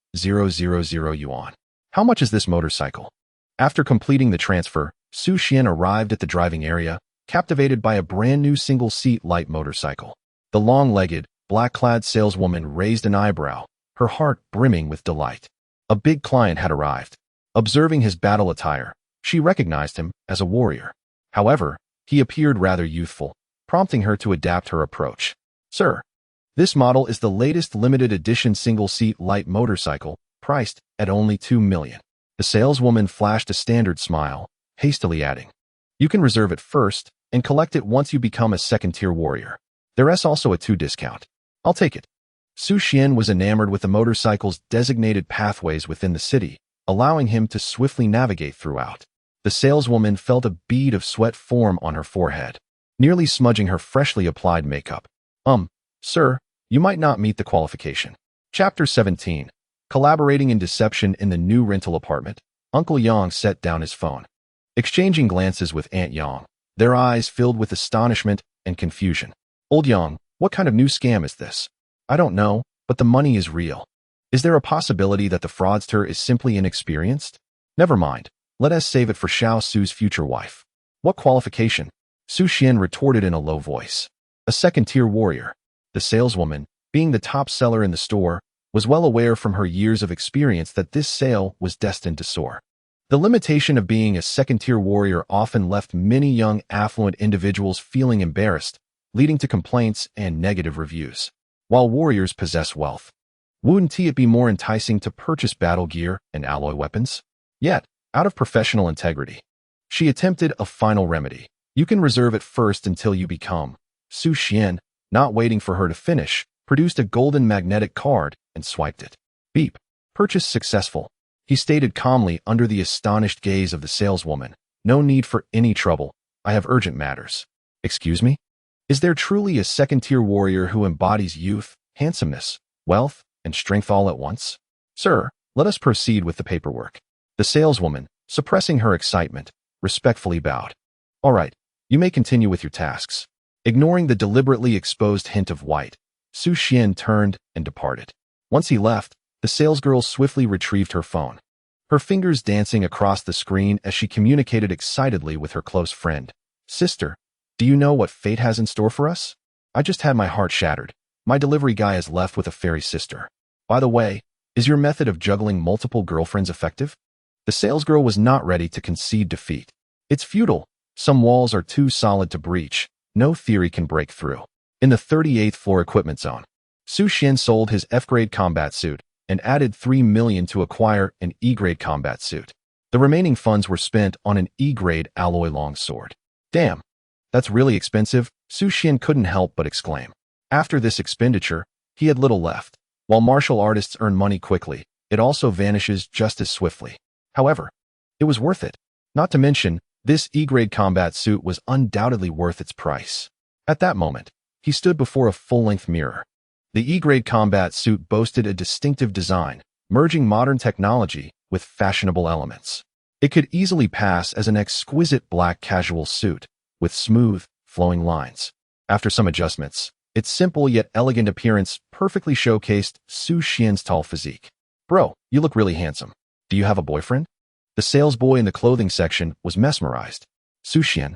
yuan. How much is this motorcycle? After completing the transfer, Su Xuan arrived at the driving area, captivated by a brand new single-seat light motorcycle. The long-legged, black-clad saleswoman raised an eyebrow, her heart brimming with delight. A big client had arrived. Observing his battle attire, she recognized him as a warrior. However, he appeared rather youthful, prompting her to adapt her approach. Sir, this model is the latest limited edition single-seat light motorcycle, priced at only 2 million. The saleswoman flashed a standard smile, hastily adding, you can reserve it first and collect it once you become a second-tier warrior. There's also a 2 discount. I'll take it. Su Xuan was enamored with the motorcycle's designated pathways within the city, allowing him to swiftly navigate throughout. The saleswoman felt a bead of sweat form on her forehead, nearly smudging her freshly applied makeup. Sir, you might not meet the qualification. Chapter 17. Collaborating in deception in the new rental apartment, Uncle Yang set down his phone. Exchanging glances with Aunt Yang, their eyes filled with astonishment and confusion. Old Yang, what kind of new scam is this? I don't know, but the money is real. Is there a possibility that the fraudster is simply inexperienced? Never mind, let us save it for Xiao Su's future wife. What qualification? Su Xuan retorted in a low voice. A second-tier warrior. The saleswoman, being the top seller in the store, was well aware from her years of experience that this sale was destined to soar. The limitation of being a second-tier warrior often left many young affluent individuals feeling embarrassed, leading to complaints and negative reviews. While warriors possess wealth, wouldn't it be more enticing to purchase battle gear and alloy weapons? Yet, out of professional integrity, she attempted a final remedy. You can reserve it first until you become. Su Xuan, not waiting for her to finish, produced a golden magnetic card and swiped it. Beep. Purchase successful. He stated calmly under the astonished gaze of the saleswoman. No need for any trouble. I have urgent matters. Excuse me? Is there truly a second-tier warrior who embodies youth, handsomeness, wealth, and strength all at once? Sir, let us proceed with the paperwork. The saleswoman, suppressing her excitement, respectfully bowed. All right, you may continue with your tasks. Ignoring the deliberately exposed hint of white, Su Xuan turned and departed. Once he left, the salesgirl swiftly retrieved her phone, her fingers dancing across the screen as she communicated excitedly with her close friend. Sister, do you know what fate has in store for us? I just had my heart shattered. My delivery guy is left with a fairy sister. By the way, is your method of juggling multiple girlfriends effective? The salesgirl was not ready to concede defeat. It's futile. Some walls are too solid to breach. No theory can break through. In the 38th floor equipment zone, Su Xuan sold his F-grade combat suit and added 3 million to acquire an E-grade combat suit. The remaining funds were spent on an E-grade alloy longsword. Damn, that's really expensive, Su Xuan couldn't help but exclaim. After this expenditure, he had little left. While martial artists earn money quickly, it also vanishes just as swiftly. However, it was worth it. Not to mention, this E-grade combat suit was undoubtedly worth its price. At that moment, he stood before a full-length mirror. The E-grade combat suit boasted a distinctive design, merging modern technology with fashionable elements. It could easily pass as an exquisite black casual suit, with smooth, flowing lines. After some adjustments, its simple yet elegant appearance perfectly showcased Su Xuan's tall physique. Bro, you look really handsome. Do you have a boyfriend? The salesboy in the clothing section was mesmerized. Su Xuan.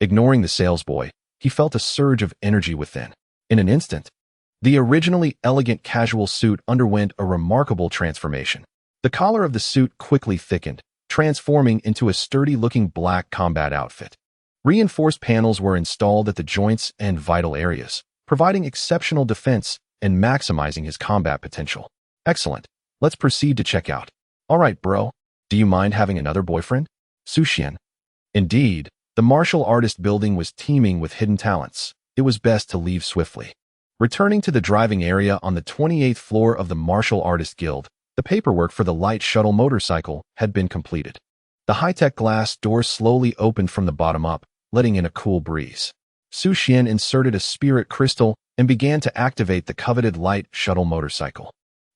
Ignoring the salesboy, he felt a surge of energy within. In an instant, the originally elegant casual suit underwent a remarkable transformation. The collar of the suit quickly thickened, transforming into a sturdy-looking black combat outfit. Reinforced panels were installed at the joints and vital areas, providing exceptional defense and maximizing his combat potential. Excellent. Let's proceed to check out. All right, bro. Do you mind having another boyfriend? Su Xuan. Indeed, the martial artist building was teeming with hidden talents. It was best to leave swiftly. Returning to the driving area on the 28th floor of the Martial Artist Guild, the paperwork for the light shuttle motorcycle had been completed. The high-tech glass door slowly opened from the bottom up, letting in a cool breeze. Su Xuan inserted a spirit crystal and began to activate the coveted light shuttle motorcycle.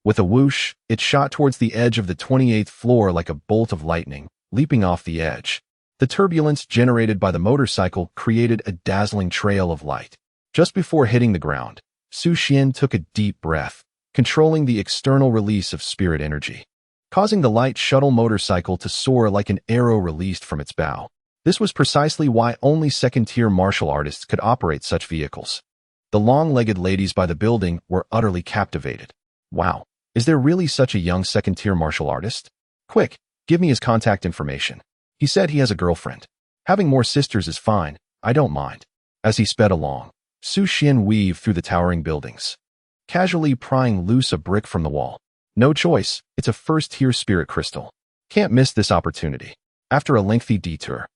With a whoosh, it shot towards the edge of the 28th floor like a bolt of lightning, leaping off the edge. The turbulence generated by the motorcycle created a dazzling trail of light. Just before hitting the ground, Su Xuan took a deep breath, controlling the external release of spirit energy, causing the light shuttle motorcycle to soar like an arrow released from its bow. This was precisely why only second-tier martial artists could operate such vehicles. The long-legged ladies by the building were utterly captivated. Wow, is there really such a young second-tier martial artist? Quick, give me his contact information. He said he has a girlfriend. Having more sisters is fine, I don't mind. As he sped along, Su Xuan weaved through the towering buildings, casually prying loose a brick from the wall. No choice, it's a first-tier spirit crystal. Can't miss this opportunity. After a lengthy detour,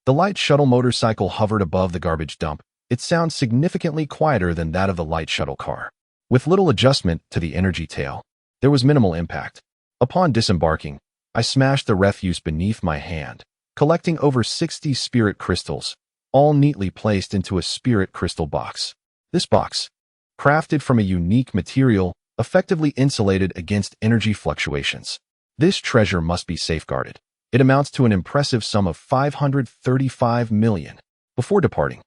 the light shuttle motorcycle hovered above the garbage dump. It sounds significantly quieter than that of the light shuttle car. With little adjustment to the energy tail, there was minimal impact. Upon disembarking, I smashed the refuse beneath my hand, collecting over 60 spirit crystals, all neatly placed into a spirit crystal box. This box, crafted from a unique material, effectively insulated against energy fluctuations. This treasure must be safeguarded. It amounts to an impressive sum of 535 million. Before departing,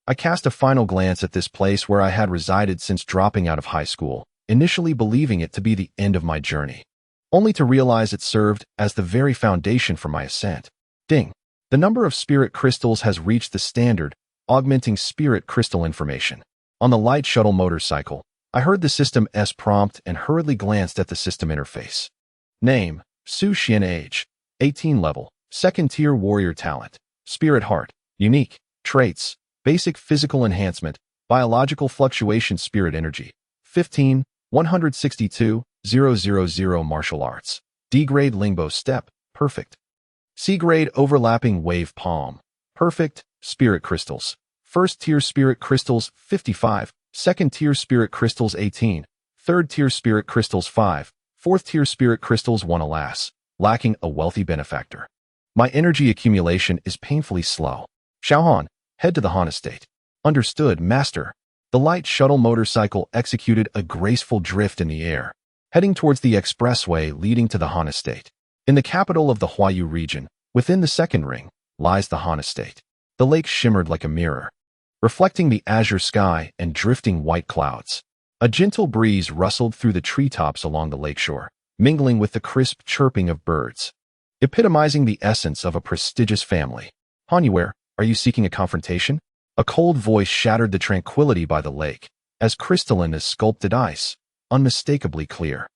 I cast a final glance at this place where I had resided since dropping out of high school, initially believing it to be the end of my journey, only to realize it served as the very foundation for my ascent. Ding! The number of spirit crystals has reached the standard, augmenting spirit crystal information. On the light shuttle motorcycle, I heard the system S prompt and hurriedly glanced at the system interface. Name, Su Xuan. Age, 18 level, second-tier warrior talent, spirit heart, unique, traits, basic physical enhancement, biological fluctuation spirit energy, 15, 162, 000 martial arts, D-grade Lingbo step, perfect. C-grade overlapping wave palm, perfect, spirit crystals, first-tier spirit crystals 55, second-tier spirit crystals 18, third-tier spirit crystals 5, fourth-tier spirit crystals 1. Alas, lacking a wealthy benefactor. My energy accumulation is painfully slow. Xiaohan, head to the Han estate. Understood, master. The light shuttle motorcycle executed a graceful drift in the air, heading towards the expressway leading to the Han estate. In the capital of the Huayu region, within the second ring, lies the Han estate. The lake shimmered like a mirror, reflecting the azure sky and drifting white clouds. A gentle breeze rustled through the treetops along the lakeshore, mingling with the crisp chirping of birds, epitomizing the essence of a prestigious family. Han Yanling, are you seeking a confrontation? A cold voice shattered the tranquility by the lake, as crystalline as sculpted ice, unmistakably clear.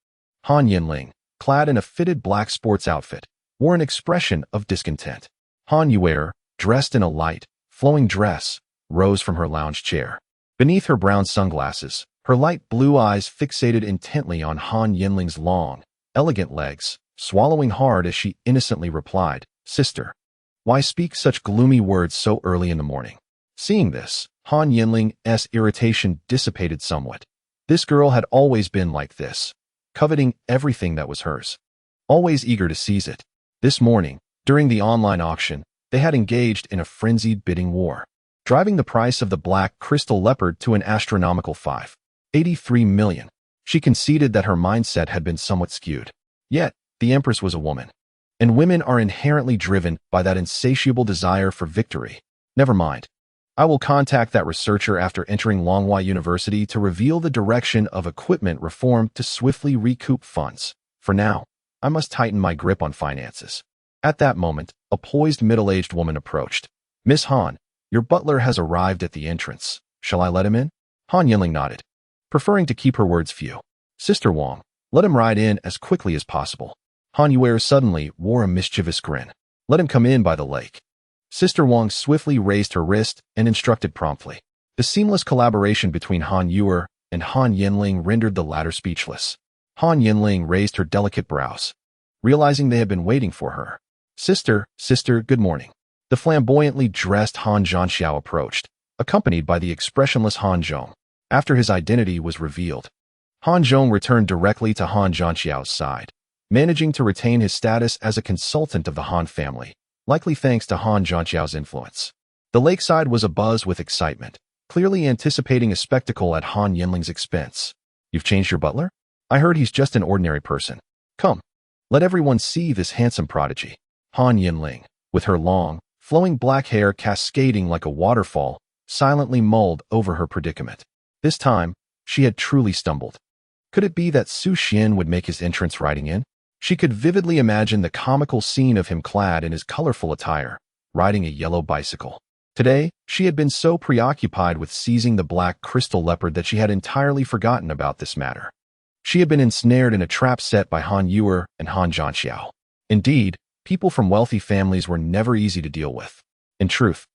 Han Yanling, clad in a fitted black sports outfit, wore an expression of discontent. Han Yanling, dressed in a light, flowing dress, rose from her lounge chair. Beneath her brown sunglasses, her light blue eyes fixated intently on Han Yanling's long, elegant legs, swallowing hard as she innocently replied, "Sister, why speak such gloomy words so early in the morning?" Seeing this, Han Yanling's irritation dissipated somewhat. This girl had always been like this, coveting everything that was hers, always eager to seize it. This morning, during the online auction, they had engaged in a frenzied bidding war, driving the price of the black crystal leopard to an astronomical 583 million. She conceded that her mindset had been somewhat skewed. Yet, the Empress was a woman, and women are inherently driven by that insatiable desire for victory. Never mind. I will contact that researcher after entering Longhua University to reveal the direction of equipment reform to swiftly recoup funds. For now, I must tighten my grip on finances. At that moment, a poised middle-aged woman approached, Miss Han, your butler has arrived at the entrance. Shall I let him in? Han Yanling nodded, preferring to keep her words few. Sister Wang, let him ride in as quickly as possible. Han Yuer suddenly wore a mischievous grin. Let him come in by the lake. Sister Wang swiftly raised her wrist and instructed promptly. The seamless collaboration between Han Yuer and Han Yanling rendered the latter speechless. Han Yanling raised her delicate brows, realizing they had been waiting for her. Sister, good morning. The flamboyantly dressed Han Zhanxiao approached, accompanied by the expressionless Han Zhong. After his identity was revealed, Han Zhong returned directly to Han Zhanxiao's side, managing to retain his status as a consultant of the Han family, likely thanks to Han Zhanxiao's influence. The lakeside was abuzz with excitement, clearly anticipating a spectacle at Han Yanling's expense. You've changed your butler? I heard he's just an ordinary person. Come, let everyone see this handsome prodigy. Han Yanling, with her long, flowing black hair cascading like a waterfall, silently mulled over her predicament. This time, she had truly stumbled. Could it be that Su Xuan would make his entrance riding in? She could vividly imagine the comical scene of him clad in his colorful attire, riding a yellow bicycle. Today, she had been so preoccupied with seizing the black crystal leopard that she had entirely forgotten about this matter. She had been ensnared in a trap set by Han Yuer and Han Zhanxiao. Indeed, people from wealthy families were never easy to deal with. In truth,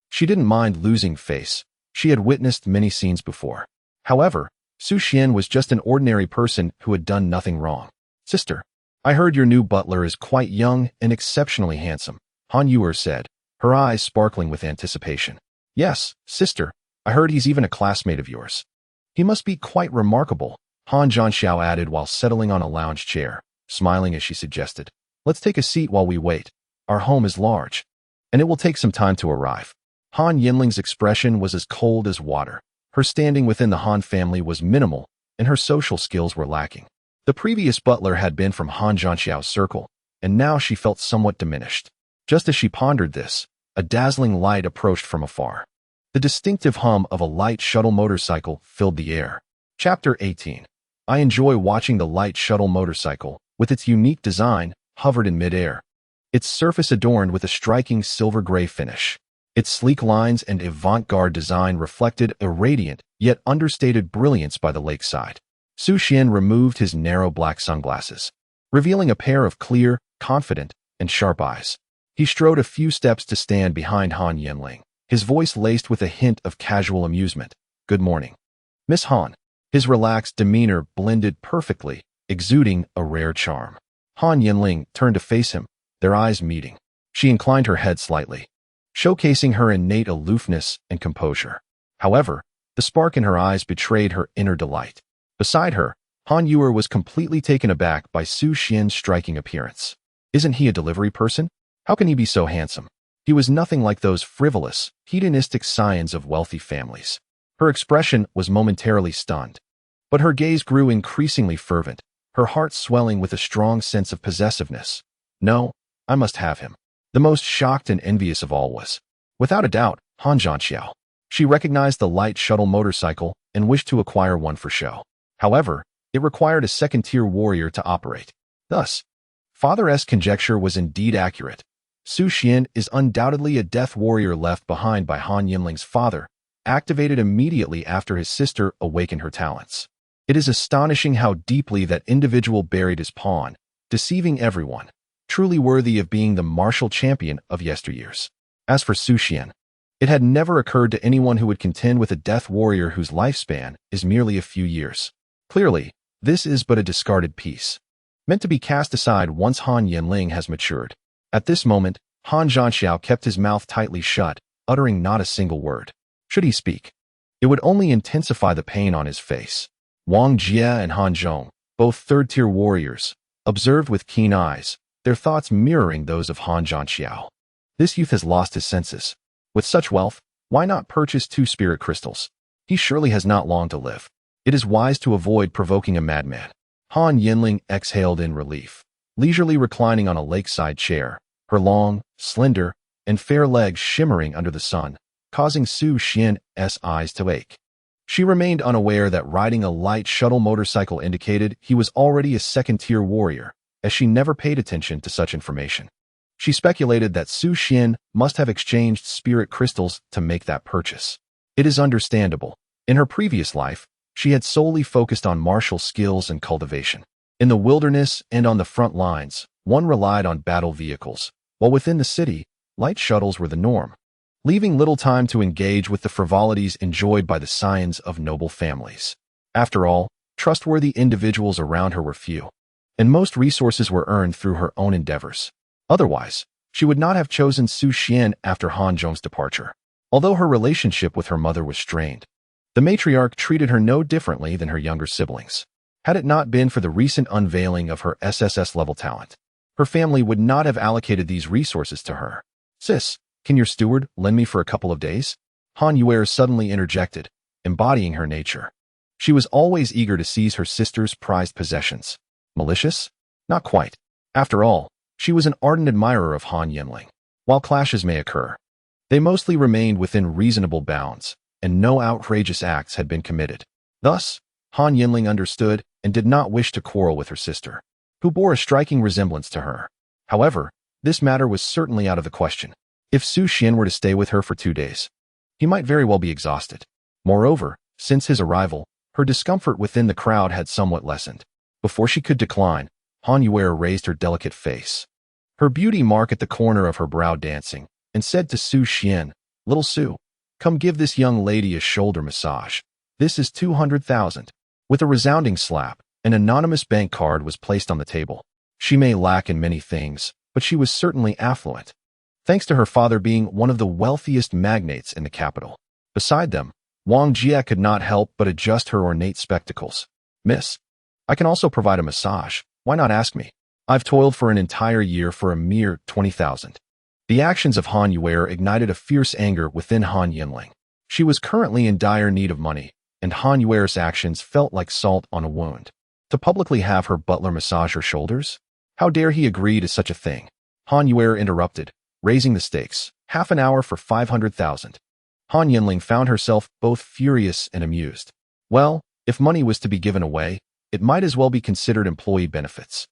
she didn't mind losing face. She had witnessed many scenes before. However, Su Xuan was just an ordinary person who had done nothing wrong. Sister, I heard your new butler is quite young and exceptionally handsome, Han Yuer said, her eyes sparkling with anticipation. Yes, sister, I heard he's even a classmate of yours. He must be quite remarkable, Han Zhanxiao added while settling on a lounge chair, smiling as she suggested. Let's take a seat while we wait. Our home is large, and it will take some time to arrive. Han Yanling's expression was as cold as water. Her standing within the Han family was minimal, and her social skills were lacking. The previous butler had been from Han Zhanxiao's circle, and now she felt somewhat diminished. Just as she pondered this, a dazzling light approached from afar. The distinctive hum of a light shuttle motorcycle filled the air. Chapter 18. I enjoy watching the light shuttle motorcycle, with its unique design, hovered in midair, its surface adorned with a striking silver-gray finish. Its sleek lines and avant-garde design reflected a radiant, yet understated brilliance by the lakeside. Su Xuan removed his narrow black sunglasses, revealing a pair of clear, confident, and sharp eyes. He strode a few steps to stand behind Han Yanling, his voice laced with a hint of casual amusement. Good morning, Miss Han. His relaxed demeanor blended perfectly, exuding a rare charm. Han Yanling turned to face him, their eyes meeting. She inclined her head slightly, showcasing her innate aloofness and composure. However, the spark in her eyes betrayed her inner delight. Beside her, Han Yuer was completely taken aback by Su Xuan's striking appearance. Isn't he a delivery person? How can he be so handsome? He was nothing like those frivolous, hedonistic scions of wealthy families. Her expression was momentarily stunned, but her gaze grew increasingly fervent, her heart swelling with a strong sense of possessiveness. No, I must have him. The most shocked and envious of all was, without a doubt, Han Zhanxiao. She recognized the light shuttle motorcycle and wished to acquire one for show. However, it required a second-tier warrior to operate. Thus, Father's conjecture was indeed accurate. Su Xuan is undoubtedly a death warrior left behind by Han Yanling's father, activated immediately after his sister awakened her talents. It is astonishing how deeply that individual buried his pawn, deceiving everyone, truly worthy of being the martial champion of yesteryears. As for Su Xuan, it had never occurred to anyone who would contend with a death warrior whose lifespan is merely a few years. Clearly, this is but a discarded piece, meant to be cast aside once Han Yanling has matured. At this moment, Han Zhanxiao kept his mouth tightly shut, uttering not a single word. Should he speak, it would only intensify the pain on his face. Wang Jie and Han Zhong, both third-tier warriors, observed with keen eyes, their thoughts mirroring those of Han Zhanxiao. This youth has lost his senses. With such wealth, why not purchase 2 spirit crystals? He surely has not long to live. It is wise to avoid provoking a madman. Han Yanling exhaled in relief, leisurely reclining on a lakeside chair, her long, slender, and fair legs shimmering under the sun, causing Su Xuan's eyes to ache. She remained unaware that riding a light shuttle motorcycle indicated he was already a second-tier warrior, as she never paid attention to such information. She speculated that Su Xuan must have exchanged spirit crystals to make that purchase. It is understandable. In her previous life, she had solely focused on martial skills and cultivation. In the wilderness and on the front lines, one relied on battle vehicles, while within the city, light shuttles were the norm, leaving little time to engage with the frivolities enjoyed by the scions of noble families. After all, trustworthy individuals around her were few, and most resources were earned through her own endeavors. Otherwise, she would not have chosen Su Xuan after Han Zhong's departure. Although her relationship with her mother was strained, the matriarch treated her no differently than her younger siblings. Had it not been for the recent unveiling of her SSS-level talent, her family would not have allocated these resources to her. "Sis, can your steward lend me for a couple of days?" Han Yuer suddenly interjected, embodying her nature. She was always eager to seize her sister's prized possessions. Malicious? Not quite. After all, she was an ardent admirer of Han Yanling. While clashes may occur, they mostly remained within reasonable bounds, and no outrageous acts had been committed. Thus, Han Yanling understood and did not wish to quarrel with her sister, who bore a striking resemblance to her. However, this matter was certainly out of the question. If Su Xuan were to stay with her for 2 days, he might very well be exhausted. Moreover, since his arrival, her discomfort within the crowd had somewhat lessened. Before she could decline, Han Yuer raised her delicate face, her beauty mark at the corner of her brow dancing, and said to Su Xuan, "Little Su, come give this young lady a shoulder massage. This is 200,000. With a resounding slap, an anonymous bank card was placed on the table. She may lack in many things, but she was certainly affluent, thanks to her father being one of the wealthiest magnates in the capital. Beside them, Wang Jia could not help but adjust her ornate spectacles. "Miss, I can also provide a massage. Why not ask me? I've toiled for an entire year for a mere 20,000. The actions of Han Yuer ignited a fierce anger within Han Yanling. She was currently in dire need of money, and Han Yuer's actions felt like salt on a wound. To publicly have her butler massage her shoulders? How dare he agree to such a thing? Han Yuer interrupted, raising the stakes. Half an hour for 500,000. Han Yanling found herself both furious and amused. Well, if money was to be given away, it might as well be considered employee benefits.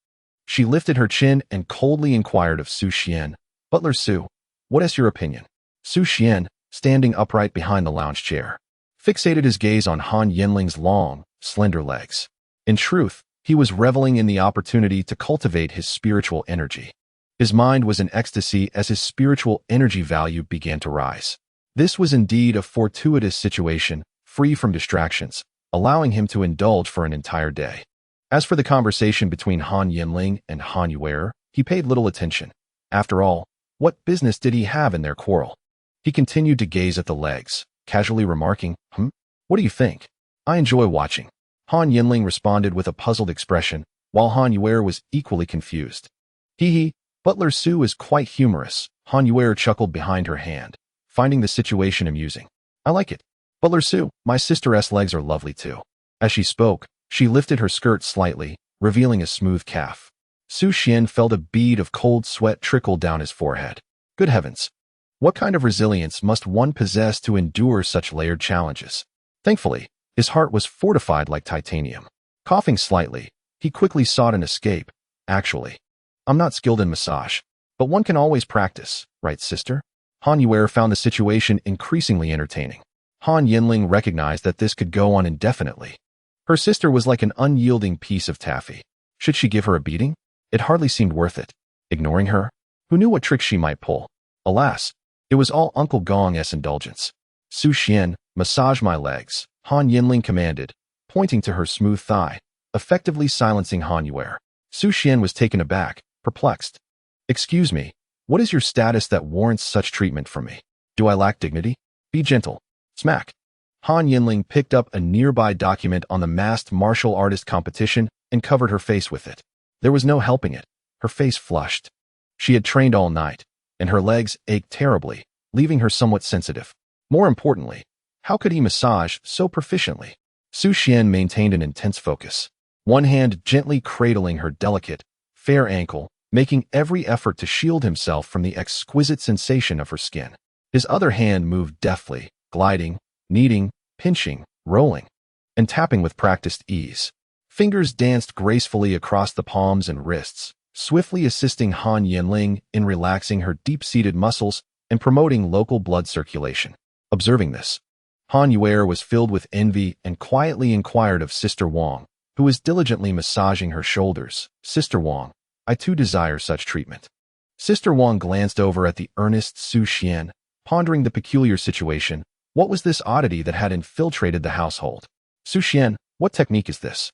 She lifted her chin and coldly inquired of Su Xuan, "Butler Su, what is your opinion?" Su Xuan, standing upright behind the lounge chair, fixated his gaze on Han Yanling's long, slender legs. In truth, he was reveling in the opportunity to cultivate his spiritual energy. His mind was in ecstasy as his spiritual energy value began to rise. This was indeed a fortuitous situation, free from distractions, allowing him to indulge for an entire day. As for the conversation between Han Yanling and Han Yuer, he paid little attention. After all, what business did he have in their quarrel? He continued to gaze at the legs, casually remarking, "What do you think? I enjoy watching." Han Yanling responded with a puzzled expression, while Han Yuer was equally confused. "Hee, Butler Su is quite humorous," Han Yuer chuckled behind her hand, finding the situation amusing. "I like it. Butler Su, my sister's legs are lovely too." As she spoke, she lifted her skirt slightly, revealing a smooth calf. Su Xuan felt a bead of cold sweat trickle down his forehead. Good heavens! What kind of resilience must one possess to endure such layered challenges? Thankfully, his heart was fortified like titanium. Coughing slightly, he quickly sought an escape. "Actually, I'm not skilled in massage, but one can always practice, right, sister?" Han Yuer found the situation increasingly entertaining. Han Yanling recognized that this could go on indefinitely. Her sister was like an unyielding piece of taffy. Should she give her a beating? It hardly seemed worth it. Ignoring her? Who knew what tricks she might pull? Alas, it was all Uncle Gong's indulgence. "Su Xuan, massage my legs," Han Yanling commanded, pointing to her smooth thigh, effectively silencing Han Yuer. Su Xuan was taken aback, perplexed. "Excuse me, what is your status that warrants such treatment from me? Do I lack dignity? Be gentle." Smack. Han Yanling picked up a nearby document on the masked martial artist competition and covered her face with it. There was no helping it. Her face flushed. She had trained all night, and her legs ached terribly, leaving her somewhat sensitive. More importantly, how could he massage so proficiently? Su Xuan maintained an intense focus, one hand gently cradling her delicate, fair ankle, making every effort to shield himself from the exquisite sensation of her skin. His other hand moved deftly, gliding, kneading, pinching, rolling, and tapping with practiced ease. Fingers danced gracefully across the palms and wrists, swiftly assisting Han Yanling in relaxing her deep-seated muscles and promoting local blood circulation. Observing this, Han Yuer was filled with envy and quietly inquired of Sister Wang, who was diligently massaging her shoulders. Sister Wang, I too desire such treatment. Sister Wang glanced over at the earnest Su Xuan, pondering the peculiar situation. What was this oddity that had infiltrated the household? Su Xuan, what technique is this?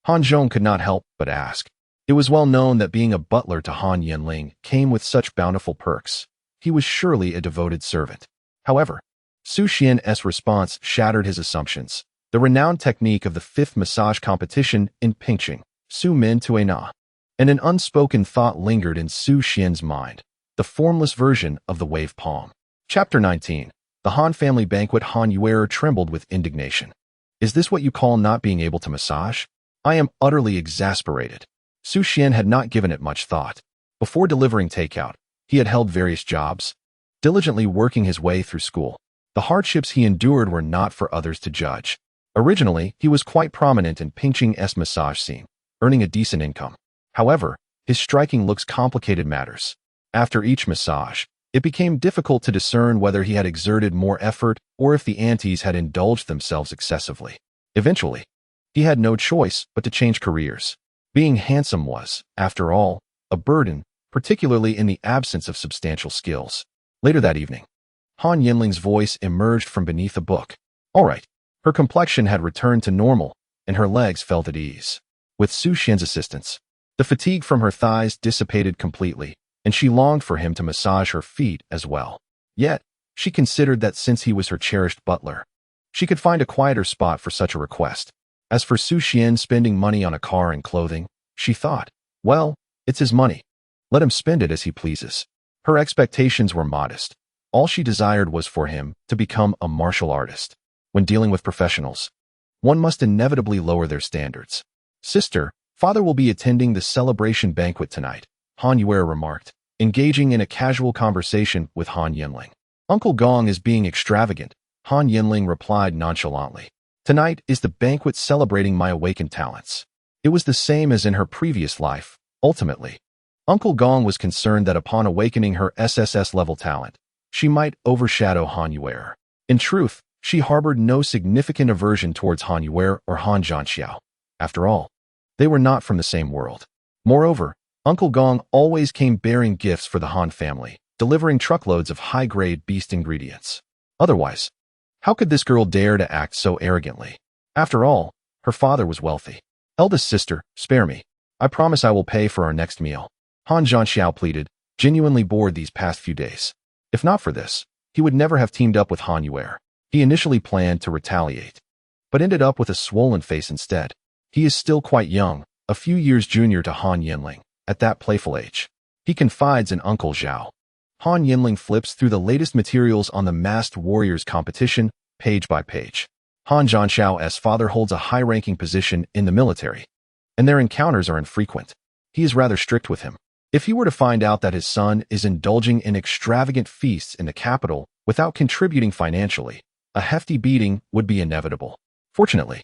Han Zhong could not help but ask. It was well known that being a butler to Han Yanling came with such bountiful perks. He was surely a devoted servant. However, Su Xian's response shattered his assumptions. The renowned technique of the 5th massage competition in Pingqing, Su Min Tui Na. And an unspoken thought lingered in Su Xian's mind, the formless version of the wave palm. Chapter 19. The Han family banquet. Han Yuer trembled with indignation. Is this what you call not being able to massage? I am utterly exasperated. Su Xuan had not given it much thought. Before delivering takeout, he had held various jobs, diligently working his way through school. The hardships he endured were not for others to judge. Originally, he was quite prominent in Pingqing's massage scene, earning a decent income. However, his striking looks complicated matters. After each massage, it became difficult to discern whether he had exerted more effort or if the aunties had indulged themselves excessively. Eventually, he had no choice but to change careers. Being handsome was, after all, a burden, particularly in the absence of substantial skills. Later that evening, Han Yanling's voice emerged from beneath a book. All right. Her complexion had returned to normal, and her legs felt at ease. With Su Xian's assistance, the fatigue from her thighs dissipated completely, and she longed for him to massage her feet as well. Yet, she considered that since he was her cherished butler, she could find a quieter spot for such a request. As for Su Xuan spending money on a car and clothing, she thought, well, it's his money. Let him spend it as he pleases. Her expectations were modest. All she desired was for him to become a martial artist. When dealing with professionals, one must inevitably lower their standards. Sister, father will be attending the celebration banquet tonight, Han Yuer remarked, engaging in a casual conversation with Han Yanling. Uncle Gong is being extravagant, Han Yanling replied nonchalantly. Tonight is the banquet celebrating my awakened talents. It was the same as in her previous life, ultimately. Uncle Gong was concerned that upon awakening her SSS-level talent, she might overshadow Han Yuer. In truth, she harbored no significant aversion towards Han Yuer or Han Zhanxiao. After all, they were not from the same world. Moreover, Uncle Gong always came bearing gifts for the Han family, delivering truckloads of high-grade beast ingredients. Otherwise, how could this girl dare to act so arrogantly? After all, her father was wealthy. Eldest sister, spare me. I promise I will pay for our next meal. Han Zhanxiao pleaded, genuinely bored these past few days. If not for this, he would never have teamed up with Han Yuer. He initially planned to retaliate, but ended up with a swollen face instead. He is still quite young, a few years junior to Han Yanling, at that playful age. He confides in Uncle Zhao. Han Yanling flips through the latest materials on the Masked Warriors competition, page by page. Han Zhanxiao's father holds a high-ranking position in the military, and their encounters are infrequent. He is rather strict with him. If he were to find out that his son is indulging in extravagant feasts in the capital without contributing financially, a hefty beating would be inevitable. Fortunately,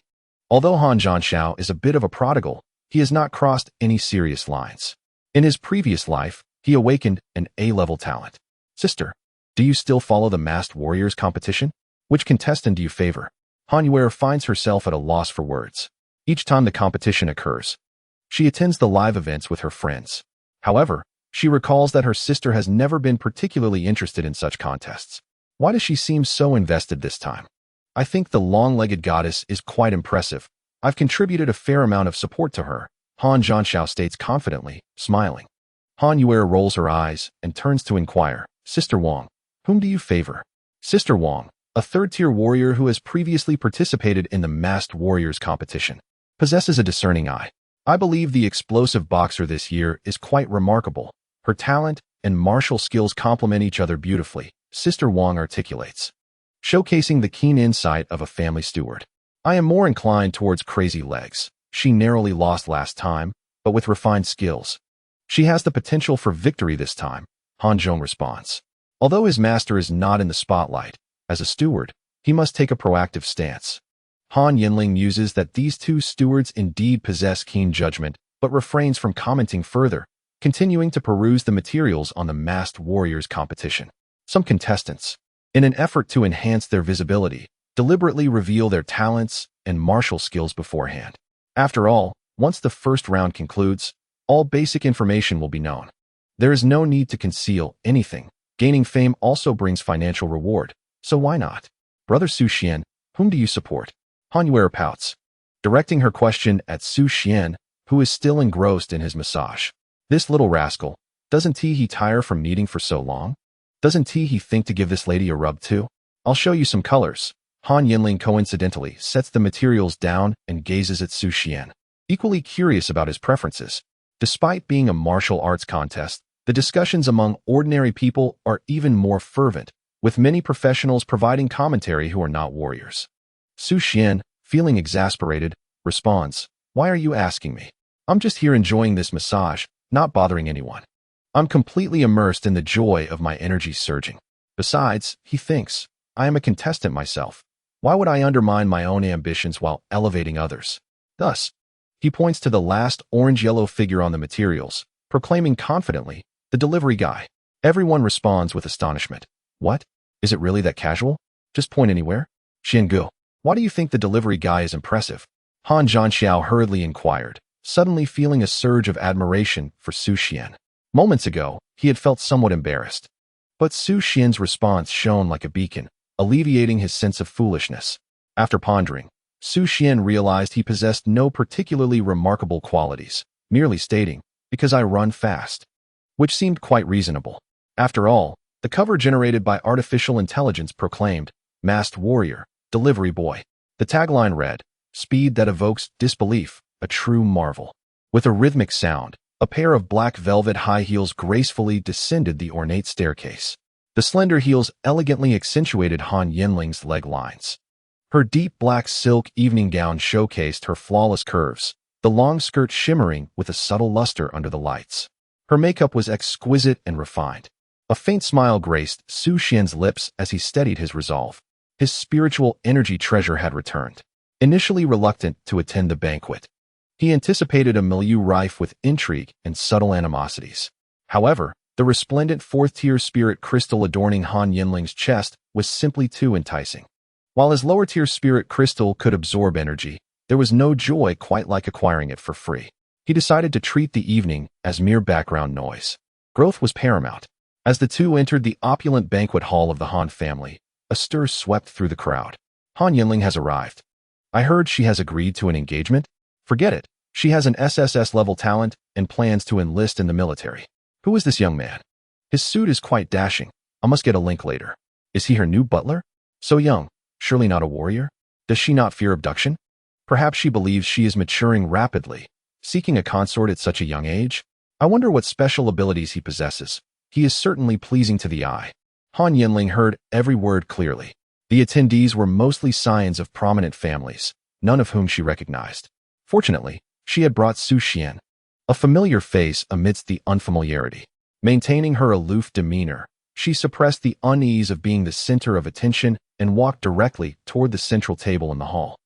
although Han Zhanxiao is a bit of a prodigal, he has not crossed any serious lines. In his previous life, he awakened an A-level talent. Sister, do you still follow the Masked Warriors competition? Which contestant do you favor? Han Yuer finds herself at a loss for words. Each time the competition occurs, she attends the live events with her friends. However, she recalls that her sister has never been particularly interested in such contests. Why does she seem so invested this time? I think the long-legged goddess is quite impressive. I've contributed a fair amount of support to her, Han Zhanxiao states confidently, smiling. Han Yuer rolls her eyes and turns to inquire, Sister Wang, whom do you favor? Sister Wang, a third-tier warrior who has previously participated in the Masked Warriors competition, possesses a discerning eye. I believe the explosive boxer this year is quite remarkable. Her talent and martial skills complement each other beautifully, Sister Wang articulates, showcasing the keen insight of a family steward. I am more inclined towards Crazy Legs. She narrowly lost last time, but with refined skills. She has the potential for victory this time, Han Zhong responds. Although his master is not in the spotlight, as a steward, he must take a proactive stance. Han Yanling muses that these two stewards indeed possess keen judgment, but refrains from commenting further, continuing to peruse the materials on the Masked Warriors competition. Some contestants, in an effort to enhance their visibility, deliberately reveal their talents and martial skills beforehand. After all, once the first round concludes, all basic information will be known. There is no need to conceal anything. Gaining fame also brings financial reward, so why not? Brother Su Xuan, whom do you support? Han Yanling pouts, directing her question at Su Xuan, who is still engrossed in his massage. This little rascal, doesn't he tire from meeting for so long? Doesn't he think to give this lady a rub too? I'll show you some colors. Han Yanling coincidentally sets the materials down and gazes at Su Xuan, equally curious about his preferences. Despite being a martial arts contest, the discussions among ordinary people are even more fervent, with many professionals providing commentary who are not warriors. Su Xuan, feeling exasperated, responds, "Why are you asking me? I'm just here enjoying this massage, not bothering anyone. I'm completely immersed in the joy of my energy surging. Besides, he thinks, I am a contestant myself. Why would I undermine my own ambitions while elevating others?" Thus, he points to the last orange-yellow figure on the materials, proclaiming confidently, "The delivery guy." Everyone responds with astonishment. "What? Is it really that casual? Just point anywhere?" "Xingu, why do you think the delivery guy is impressive?" Han Zhanxiao hurriedly inquired, suddenly feeling a surge of admiration for Su Xuan. Moments ago, he had felt somewhat embarrassed. But Su Xuan's response shone like a beacon, alleviating his sense of foolishness. After pondering, Su Xuan realized he possessed no particularly remarkable qualities, merely stating, "Because I run fast," which seemed quite reasonable. After all, the cover generated by artificial intelligence proclaimed, "Masked Warrior, Delivery Boy." The tagline read, "Speed that evokes disbelief, a true marvel." With a rhythmic sound, a pair of black velvet high heels gracefully descended the ornate staircase. The slender heels elegantly accentuated Han Yanling's leg lines. Her deep black silk evening gown showcased her flawless curves, the long skirt shimmering with a subtle luster under the lights. Her makeup was exquisite and refined. A faint smile graced Su Xuan's lips as he steadied his resolve. His spiritual energy treasure had returned. Initially reluctant to attend the banquet, he anticipated a milieu rife with intrigue and subtle animosities. However, the resplendent fourth-tier spirit crystal adorning Han Yanling's chest was simply too enticing. While his lower-tier spirit crystal could absorb energy, there was no joy quite like acquiring it for free. He decided to treat the evening as mere background noise. Growth was paramount. As the two entered the opulent banquet hall of the Han family, a stir swept through the crowd. "Han Yanling has arrived. I heard she has agreed to an engagement? Forget it. She has an SSS-level talent and plans to enlist in the military. Who is this young man? His suit is quite dashing. I must get a link later. Is he her new butler? So young, surely not a warrior? Does she not fear abduction? Perhaps she believes she is maturing rapidly, seeking a consort at such a young age? I wonder what special abilities he possesses. He is certainly pleasing to the eye." Han Yanling heard every word clearly. The attendees were mostly scions of prominent families, none of whom she recognized. Fortunately, she had brought Su Xuan, a familiar face amidst the unfamiliarity. Maintaining her aloof demeanor, she suppressed the unease of being the center of attention and walked directly toward the central table in the hall.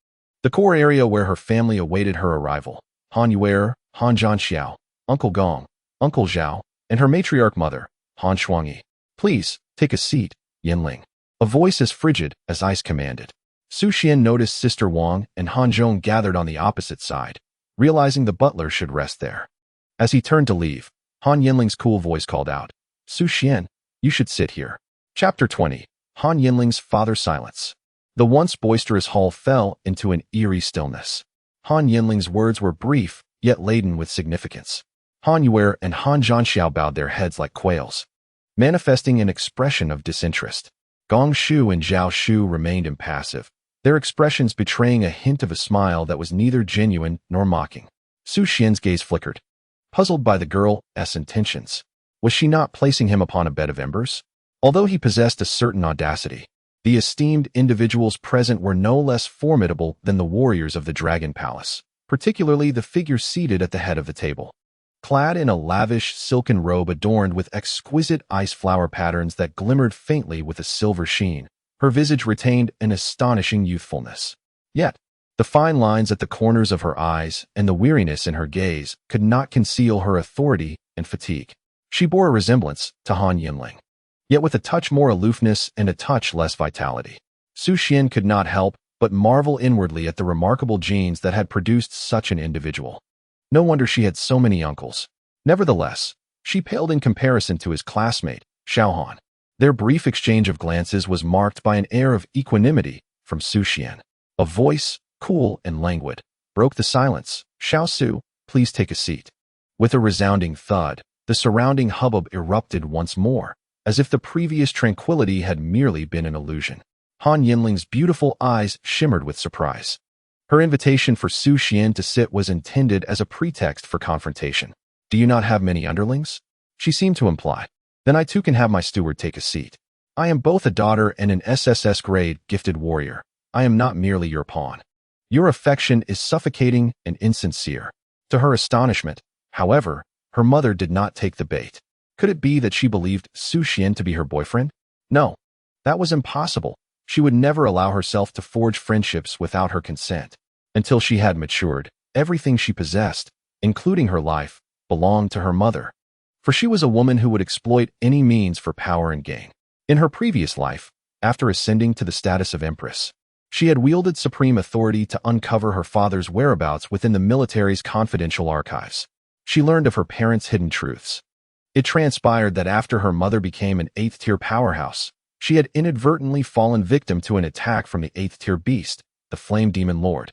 The core area where her family awaited her arrival, Han Yuer, Han Zhanxiao, Uncle Gong, Uncle Zhao, and her matriarch mother, Han Shuangyi. "Please, take a seat, Yanling." A voice as frigid as ice commanded. Su Xuan noticed Sister Wang and Han Zhong gathered on the opposite side, realizing the butler should rest there. As he turned to leave, Han Yanling's cool voice called out, "Su Xuan, you should sit here." Chapter 20. Han Yanling's Father Silence. The once boisterous hall fell into an eerie stillness. Han Yanling's words were brief, yet laden with significance. Han Yuer and Han Zhanxiao bowed their heads like quails, manifesting an expression of disinterest. Gong Shu and Zhao Shu remained impassive, their expressions betraying a hint of a smile that was neither genuine nor mocking. Su Xian's gaze flickered, puzzled by the girl's intentions. Was she not placing him upon a bed of embers? Although he possessed a certain audacity, the esteemed individuals present were no less formidable than the warriors of the Dragon Palace, particularly the figure seated at the head of the table. Clad in a lavish silken robe adorned with exquisite ice flower patterns that glimmered faintly with a silver sheen, her visage retained an astonishing youthfulness. Yet, The fine lines at the corners of her eyes and the weariness in her gaze could not conceal her authority and fatigue. She bore a resemblance to Han Yanling, yet with a touch more aloofness and a touch less vitality. Su Xuan could not help but marvel inwardly at the remarkable genes that had produced such an individual. No wonder she had so many uncles. Nevertheless, she paled in comparison to his classmate, Han. Their brief exchange of glances was marked by an air of equanimity from Su Xuan. A voice, cool and languid, broke the silence. Su, please take a seat. With a resounding thud, the surrounding hubbub erupted once more, as if the previous tranquility had merely been an illusion. Han Yanling's beautiful eyes shimmered with surprise. Her invitation for Su Xuan to sit was intended as a pretext for confrontation. Do you not have many underlings? She seemed to imply. Then I too can have my steward take a seat. I am both a daughter and an SSS grade gifted warrior. I am not merely your pawn. Your affection is suffocating and insincere. To her astonishment, however, her mother did not take the bait. Could it be that she believed Su Xuan to be her boyfriend? No, that was impossible. She would never allow herself to forge friendships without her consent. Until she had matured, everything she possessed, including her life, belonged to her mother. For she was a woman who would exploit any means for power and gain. In her previous life, after ascending to the status of Empress, she had wielded supreme authority to uncover her father's whereabouts within the military's confidential archives. She learned of her parents' hidden truths. It transpired that after her mother became an 8th-tier powerhouse, she had inadvertently fallen victim to an attack from the 8th-tier beast, the Flame Demon Lord,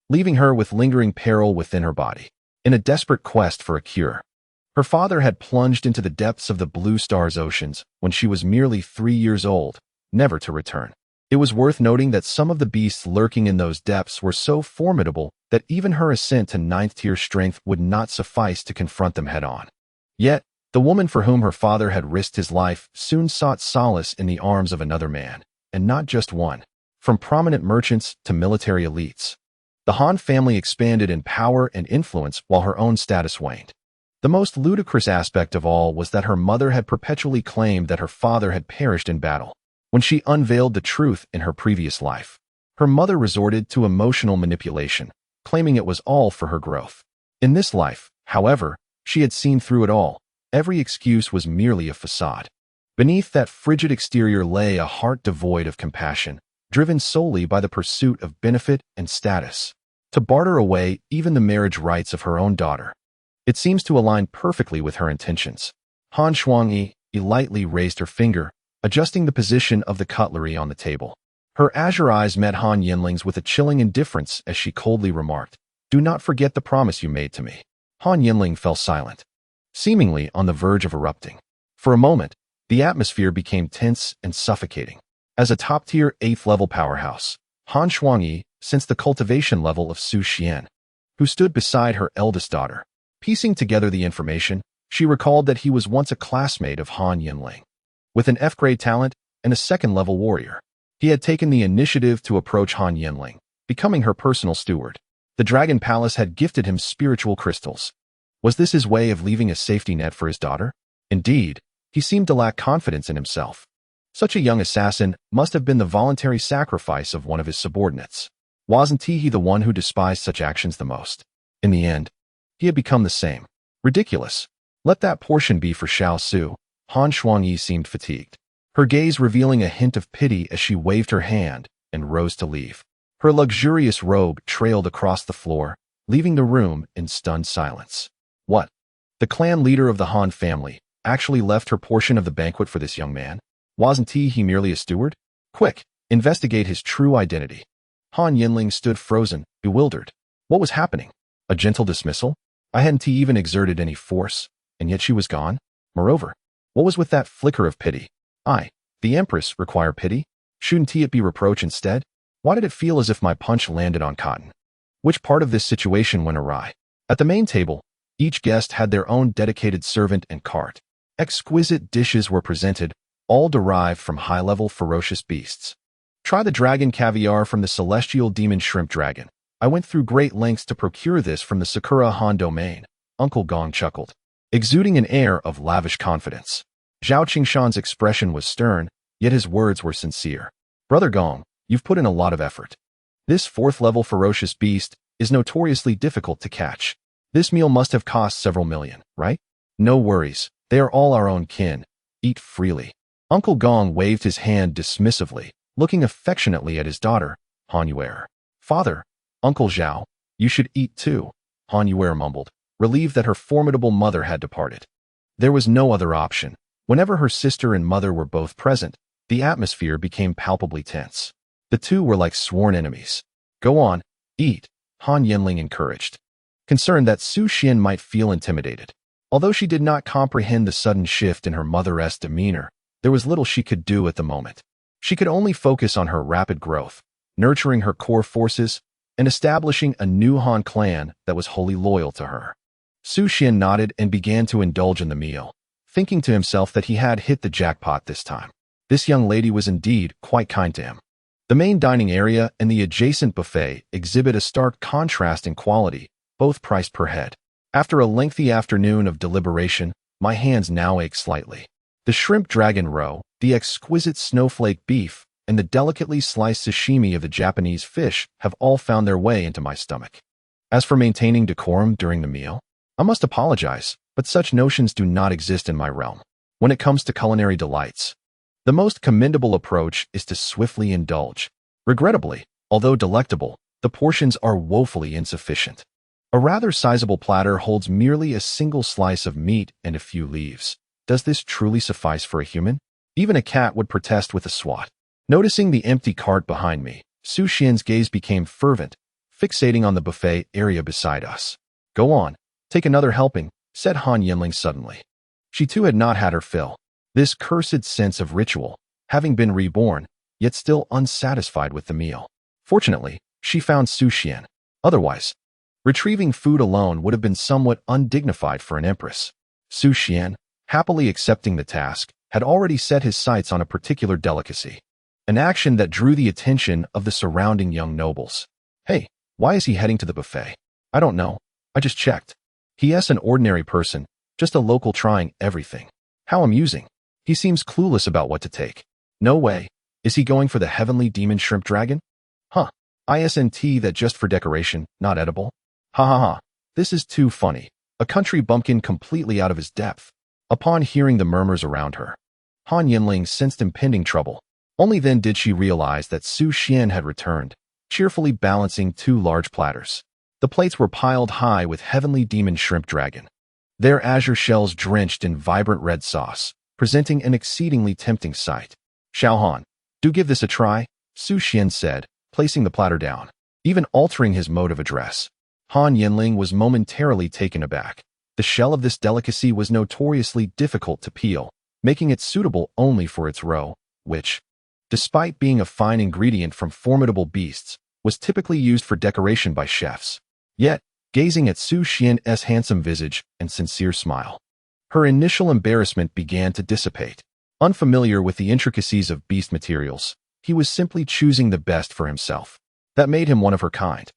leaving her with lingering peril within her body. In a desperate quest for a cure, her father had plunged into the depths of the Blue Star's oceans when she was merely 3 years old, never to return. It was worth noting that some of the beasts lurking in those depths were so formidable that even her ascent to 9th-tier strength would not suffice to confront them head-on. Yet, the woman for whom her father had risked his life soon sought solace in the arms of another man, and not just one. From prominent merchants to military elites, the Han family expanded in power and influence while her own status waned. The most ludicrous aspect of all was that her mother had perpetually claimed that her father had perished in battle. When she unveiled the truth in her previous life, her mother resorted to emotional manipulation, claiming it was all for her growth. In this life, however, she had seen through it all. Every excuse was merely a facade. Beneath that frigid exterior lay a heart devoid of compassion, driven solely by the pursuit of benefit and status, to barter away even the marriage rights of her own daughter. It seems to align perfectly with her intentions. Han Shuangyi lightly raised her finger, adjusting the position of the cutlery on the table. Her azure eyes met Han Yanling's with a chilling indifference as she coldly remarked, "Do not forget the promise you made to me." Han Yanling fell silent, seemingly on the verge of erupting. For a moment, the atmosphere became tense and suffocating. As a top-tier 8th-level powerhouse, Han Shuangyi sensed the cultivation level of Su Xuan, who stood beside her eldest daughter. Piecing together the information, she recalled that he was once a classmate of Han Yanling. With an F-grade talent and a 2nd-level warrior, he had taken the initiative to approach Han Yanling, becoming her personal steward. The Dragon Palace had gifted him spiritual crystals. Was this his way of leaving a safety net for his daughter? Indeed, he seemed to lack confidence in himself. Such a young assassin must have been the voluntary sacrifice of one of his subordinates. Wasn't he the one who despised such actions the most? In the end, he had become the same. Ridiculous. Let that portion be for Xiao Su. Han Shuangyi seemed fatigued, her gaze revealing a hint of pity as she waved her hand and rose to leave. Her luxurious robe trailed across the floor, leaving the room in stunned silence. What? The clan leader of the Han family actually left her portion of the banquet for this young man? Wasn't he merely a steward? Quick, investigate his true identity. Han Yanling stood frozen, bewildered. What was happening? A gentle dismissal? I hadn't even exerted any force, and yet she was gone? Moreover, what was with that flicker of pity? The Empress, require pity? Shouldn't it be reproach instead? Why did it feel as if my punch landed on cotton? Which part of this situation went awry? At the main table, each guest had their own dedicated servant and cart. Exquisite dishes were presented, all derived from high-level ferocious beasts. Try the dragon caviar from the celestial demon shrimp dragon. I went through great lengths to procure this from the Sakura Han domain. Uncle Gong chuckled, exuding an air of lavish confidence. Zhao Qingshan's expression was stern, yet his words were sincere. Brother Gong, you've put in a lot of effort. This fourth-level ferocious beast is notoriously difficult to catch. This meal must have cost several million, right? No worries, they are all our own kin. Eat freely. Uncle Gong waved his hand dismissively, looking affectionately at his daughter, Han Yuer. Father, Uncle Zhao, you should eat too, Han Yuer mumbled, relieved that her formidable mother had departed. There was no other option. Whenever her sister and mother were both present, the atmosphere became palpably tense. The two were like sworn enemies. Go on, eat, Han Yanling encouraged, concerned that Su Xuan might feel intimidated. Although she did not comprehend the sudden shift in her mother-esque demeanor, there was little she could do at the moment. She could only focus on her rapid growth, nurturing her core forces, and establishing a new Han clan that was wholly loyal to her. Su Xuan nodded and began to indulge in the meal, thinking to himself that he had hit the jackpot this time. This young lady was indeed quite kind to him. The main dining area and the adjacent buffet exhibit a stark contrast in quality, both priced per head. After a lengthy afternoon of deliberation, my hands now ache slightly. The shrimp dragon roe, the exquisite snowflake beef, and the delicately sliced sashimi of the Japanese fish have all found their way into my stomach. As for maintaining decorum during the meal, I must apologize, but such notions do not exist in my realm. When it comes to culinary delights, the most commendable approach is to swiftly indulge. Regrettably, although delectable, the portions are woefully insufficient. A rather sizable platter holds merely a single slice of meat and a few leaves. Does this truly suffice for a human? Even a cat would protest with a swat. Noticing the empty cart behind me, Su Xuan's gaze became fervent, fixating on the buffet area beside us. Go on, take another helping, said Han Yanling suddenly. She too had not had her fill. This cursed sense of ritual, having been reborn, yet still unsatisfied with the meal. Fortunately, she found Su Xuan. Otherwise, retrieving food alone would have been somewhat undignified for an empress. Su Xuan, happily accepting the task, had already set his sights on a particular delicacy, an action that drew the attention of the surrounding young nobles. Hey, why is he heading to the buffet? I don't know. I just checked. He's an ordinary person, just a local trying everything. How amusing. He seems clueless about what to take. No way. Is he going for the heavenly demon shrimp dragon? Huh. Isn't that just for decoration, not edible? Ha ha ha. This is too funny. A country bumpkin completely out of his depth. Upon hearing the murmurs around her, Han Yanling sensed impending trouble. Only then did she realize that Su Xuan had returned, cheerfully balancing two large platters. The plates were piled high with heavenly demon shrimp dragon, their azure shells drenched in vibrant red sauce, presenting an exceedingly tempting sight. Xiaohan, do give this a try, Su Xuan said, placing the platter down, even altering his mode of address. Han Yanling was momentarily taken aback. The shell of this delicacy was notoriously difficult to peel, making it suitable only for its roe, which, despite being a fine ingredient from formidable beasts, was typically used for decoration by chefs. Yet, gazing at Su Xuan's handsome visage and sincere smile, her initial embarrassment began to dissipate. Unfamiliar with the intricacies of beast materials, he was simply choosing the best for himself. That made him one of her kind.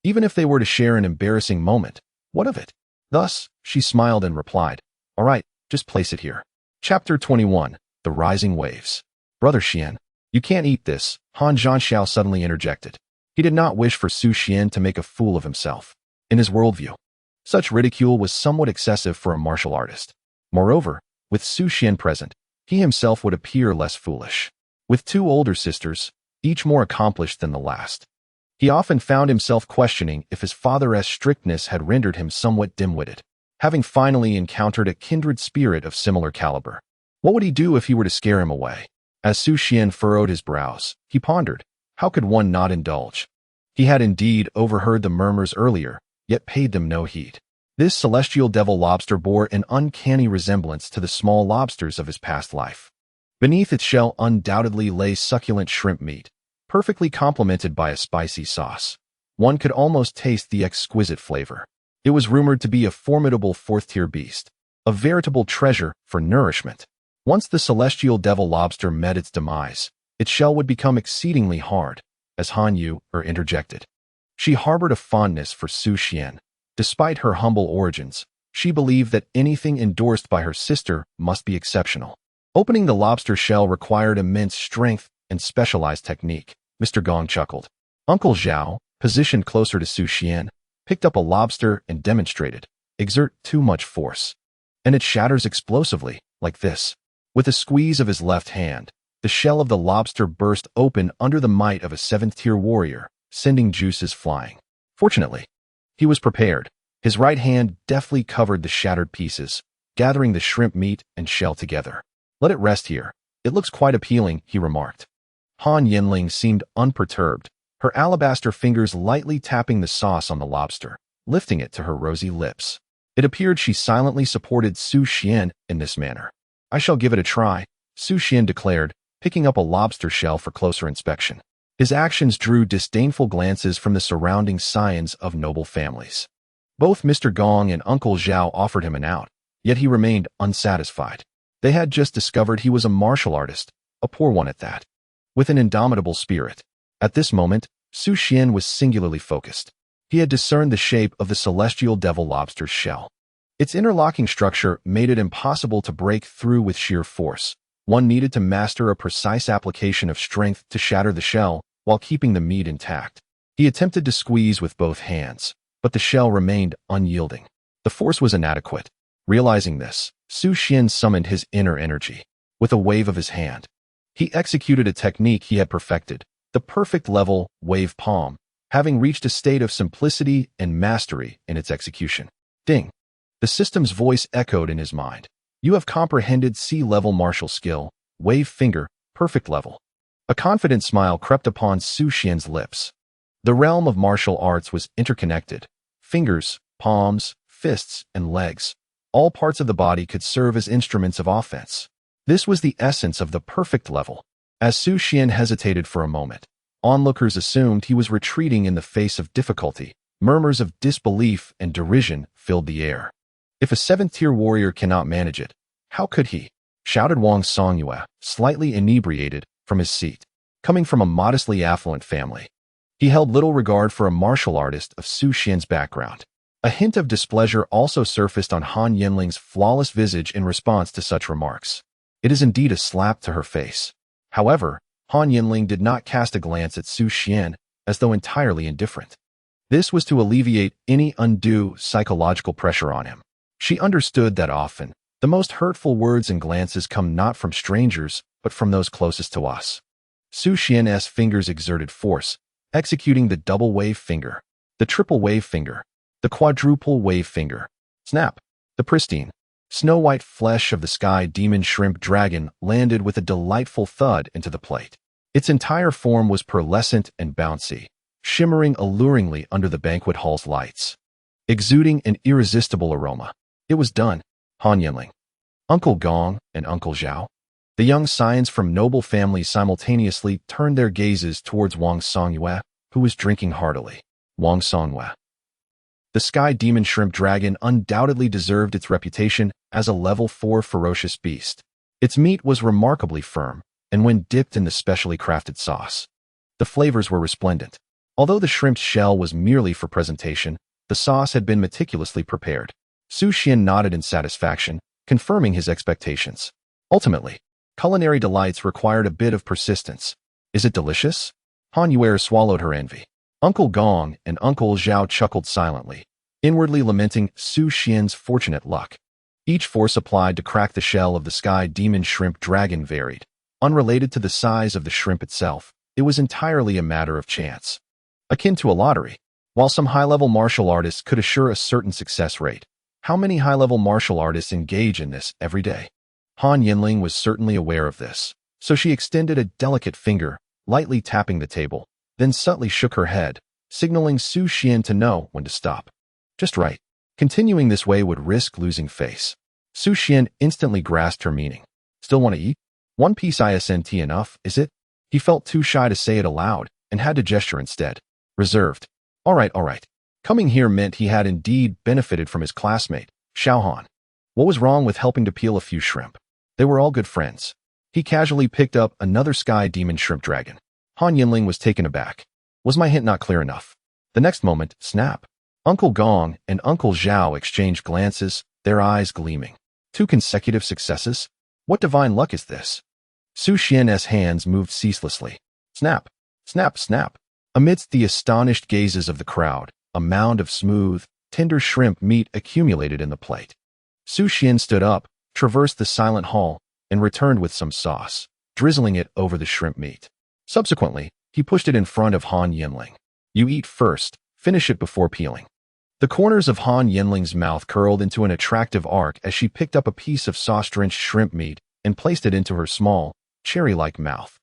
Even if they were to share an embarrassing moment, what of it? Thus, she smiled and replied, all right, just place it here. Chapter 21, The Rising Waves. Brother Xian, you can't eat this, Han Zhanxiao suddenly interjected. He did not wish for Su Xuan to make a fool of himself. In his worldview, such ridicule was somewhat excessive for a martial artist. Moreover, with Su Xuan present, he himself would appear less foolish. With two older sisters, each more accomplished than the last, he often found himself questioning if his father's strictness had rendered him somewhat dim-witted. Having finally encountered a kindred spirit of similar caliber, what would he do if he were to scare him away? As Su Xuan furrowed his brows, he pondered, how could one not indulge? He had indeed overheard the murmurs earlier, yet paid them no heed. This celestial devil lobster bore an uncanny resemblance to the small lobsters of his past life. Beneath its shell undoubtedly lay succulent shrimp meat, perfectly complemented by a spicy sauce. One could almost taste the exquisite flavor. It was rumored to be a formidable fourth-tier beast, a veritable treasure for nourishment. Once the celestial devil lobster met its demise, its shell would become exceedingly hard, as Han Yu interjected. She harbored a fondness for Su Xuan. Despite her humble origins, she believed that anything endorsed by her sister must be exceptional. Opening the lobster shell required immense strength and specialized technique. Mr. Gong chuckled. Uncle Zhao, positioned closer to Su Xuan, picked up a lobster and demonstrated, exert too much force. And it shatters explosively, like this. With a squeeze of his left hand, the shell of the lobster burst open under the might of a 7th-tier warrior, sending juices flying. Fortunately, he was prepared. His right hand deftly covered the shattered pieces, gathering the shrimp meat and shell together. Let it rest here. It looks quite appealing, he remarked. Han Yanling seemed unperturbed, her alabaster fingers lightly tapping the sauce on the lobster, lifting it to her rosy lips. It appeared she silently supported Su Xuan in this manner. I shall give it a try, Su Xuan declared, picking up a lobster shell for closer inspection. His actions drew disdainful glances from the surrounding scions of noble families. Both Mr. Gong and Uncle Zhao offered him an out, yet he remained unsatisfied. They had just discovered he was a martial artist, a poor one at that, with an indomitable spirit. At this moment, Su Xuan was singularly focused. He had discerned the shape of the celestial devil lobster's shell. Its interlocking structure made it impossible to break through with sheer force. One needed to master a precise application of strength to shatter the shell while keeping the meat intact. He attempted to squeeze with both hands, but the shell remained unyielding. The force was inadequate. Realizing this, Su Xuan summoned his inner energy. With a wave of his hand, he executed a technique he had perfected, the perfect level wave palm, having reached a state of simplicity and mastery in its execution. Ding! The system's voice echoed in his mind. You have comprehended C-level martial skill, wave finger, perfect level. A confident smile crept upon Su Xuan's lips. The realm of martial arts was interconnected. Fingers, palms, fists, and legs. All parts of the body could serve as instruments of offense. This was the essence of the perfect level. As Su Xuan hesitated for a moment, onlookers assumed he was retreating in the face of difficulty. Murmurs of disbelief and derision filled the air. If a 7th-tier warrior cannot manage it, how could he? Shouted Wang Songyue, slightly inebriated, from his seat. Coming from a modestly affluent family, he held little regard for a martial artist of Su Xuan's background. A hint of displeasure also surfaced on Han Yanling's flawless visage in response to such remarks. It is indeed a slap to her face. However, Han Yanling did not cast a glance at Su Xuan, as though entirely indifferent. This was to alleviate any undue psychological pressure on him. She understood that often, the most hurtful words and glances come not from strangers, but from those closest to us. Su Xuan's fingers exerted force, executing the double wave finger, the triple wave finger, the quadruple wave finger. Snap! The pristine, snow-white flesh of the sky demon shrimp dragon landed with a delightful thud into the plate. Its entire form was pearlescent and bouncy, shimmering alluringly under the banquet hall's lights, exuding an irresistible aroma. It was done. Han Yanling, Uncle Gong, and Uncle Zhao, the young scions from noble families simultaneously turned their gazes towards Wang Songyue, who was drinking heartily. Wang Songyue. The sky demon shrimp dragon undoubtedly deserved its reputation as a level 4 ferocious beast. Its meat was remarkably firm, and when dipped in the specially crafted sauce, the flavors were resplendent. Although the shrimp's shell was merely for presentation, the sauce had been meticulously prepared. Su Xuan nodded in satisfaction, confirming his expectations. Ultimately, culinary delights required a bit of persistence. Is it delicious? Han Yuer swallowed her envy. Uncle Gong and Uncle Zhao chuckled silently, inwardly lamenting Su Xuan's fortunate luck. Each force applied to crack the shell of the sky demon shrimp dragon varied. Unrelated to the size of the shrimp itself, it was entirely a matter of chance. Akin to a lottery. While some high-level martial artists could assure a certain success rate, how many high-level martial artists engage in this every day? Han Yanling was certainly aware of this, so she extended a delicate finger, lightly tapping the table, then subtly shook her head, signaling Su Xuan to know when to stop. Just right. Continuing this way would risk losing face. Su Xuan instantly grasped her meaning. Still want to eat? One piece isn't enough, is it? He felt too shy to say it aloud, and had to gesture instead. Reserved. All right. Coming here meant he had indeed benefited from his classmate, Xiaohan. What was wrong with helping to peel a few shrimp? They were all good friends. He casually picked up another sky demon shrimp dragon. Han Yanling was taken aback. Was my hint not clear enough? The next moment, snap. Uncle Gong and Uncle Zhao exchanged glances, their eyes gleaming. 2 consecutive successes? What divine luck is this? Su Xuan's hands moved ceaselessly. Snap, snap, snap. Amidst the astonished gazes of the crowd, a mound of smooth, tender shrimp meat accumulated in the plate. Su Xuan stood up, traversed the silent hall, and returned with some sauce, drizzling it over the shrimp meat. Subsequently, he pushed it in front of Han Yanling. You eat first, finish it before peeling. The corners of Han Yanling's mouth curled into an attractive arc as she picked up a piece of sauce-drenched shrimp meat and placed it into her small, cherry-like mouth,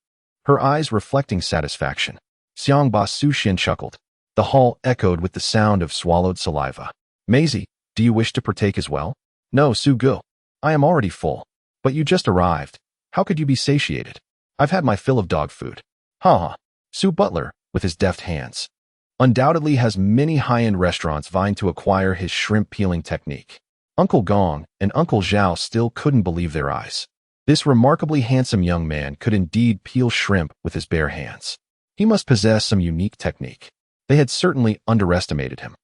her eyes reflecting satisfaction. Xiang Ba Su Xuan chuckled. The hall echoed with the sound of swallowed saliva. Maisie, do you wish to partake as well? No, Su Gu. I am already full. But you just arrived. How could you be satiated? I've had my fill of dog food. Ha. Su Butler, with his deft hands, undoubtedly has many high-end restaurants vying to acquire his shrimp peeling technique. Uncle Gong and Uncle Zhao still couldn't believe their eyes. This remarkably handsome young man could indeed peel shrimp with his bare hands. He must possess some unique technique. They had certainly underestimated him.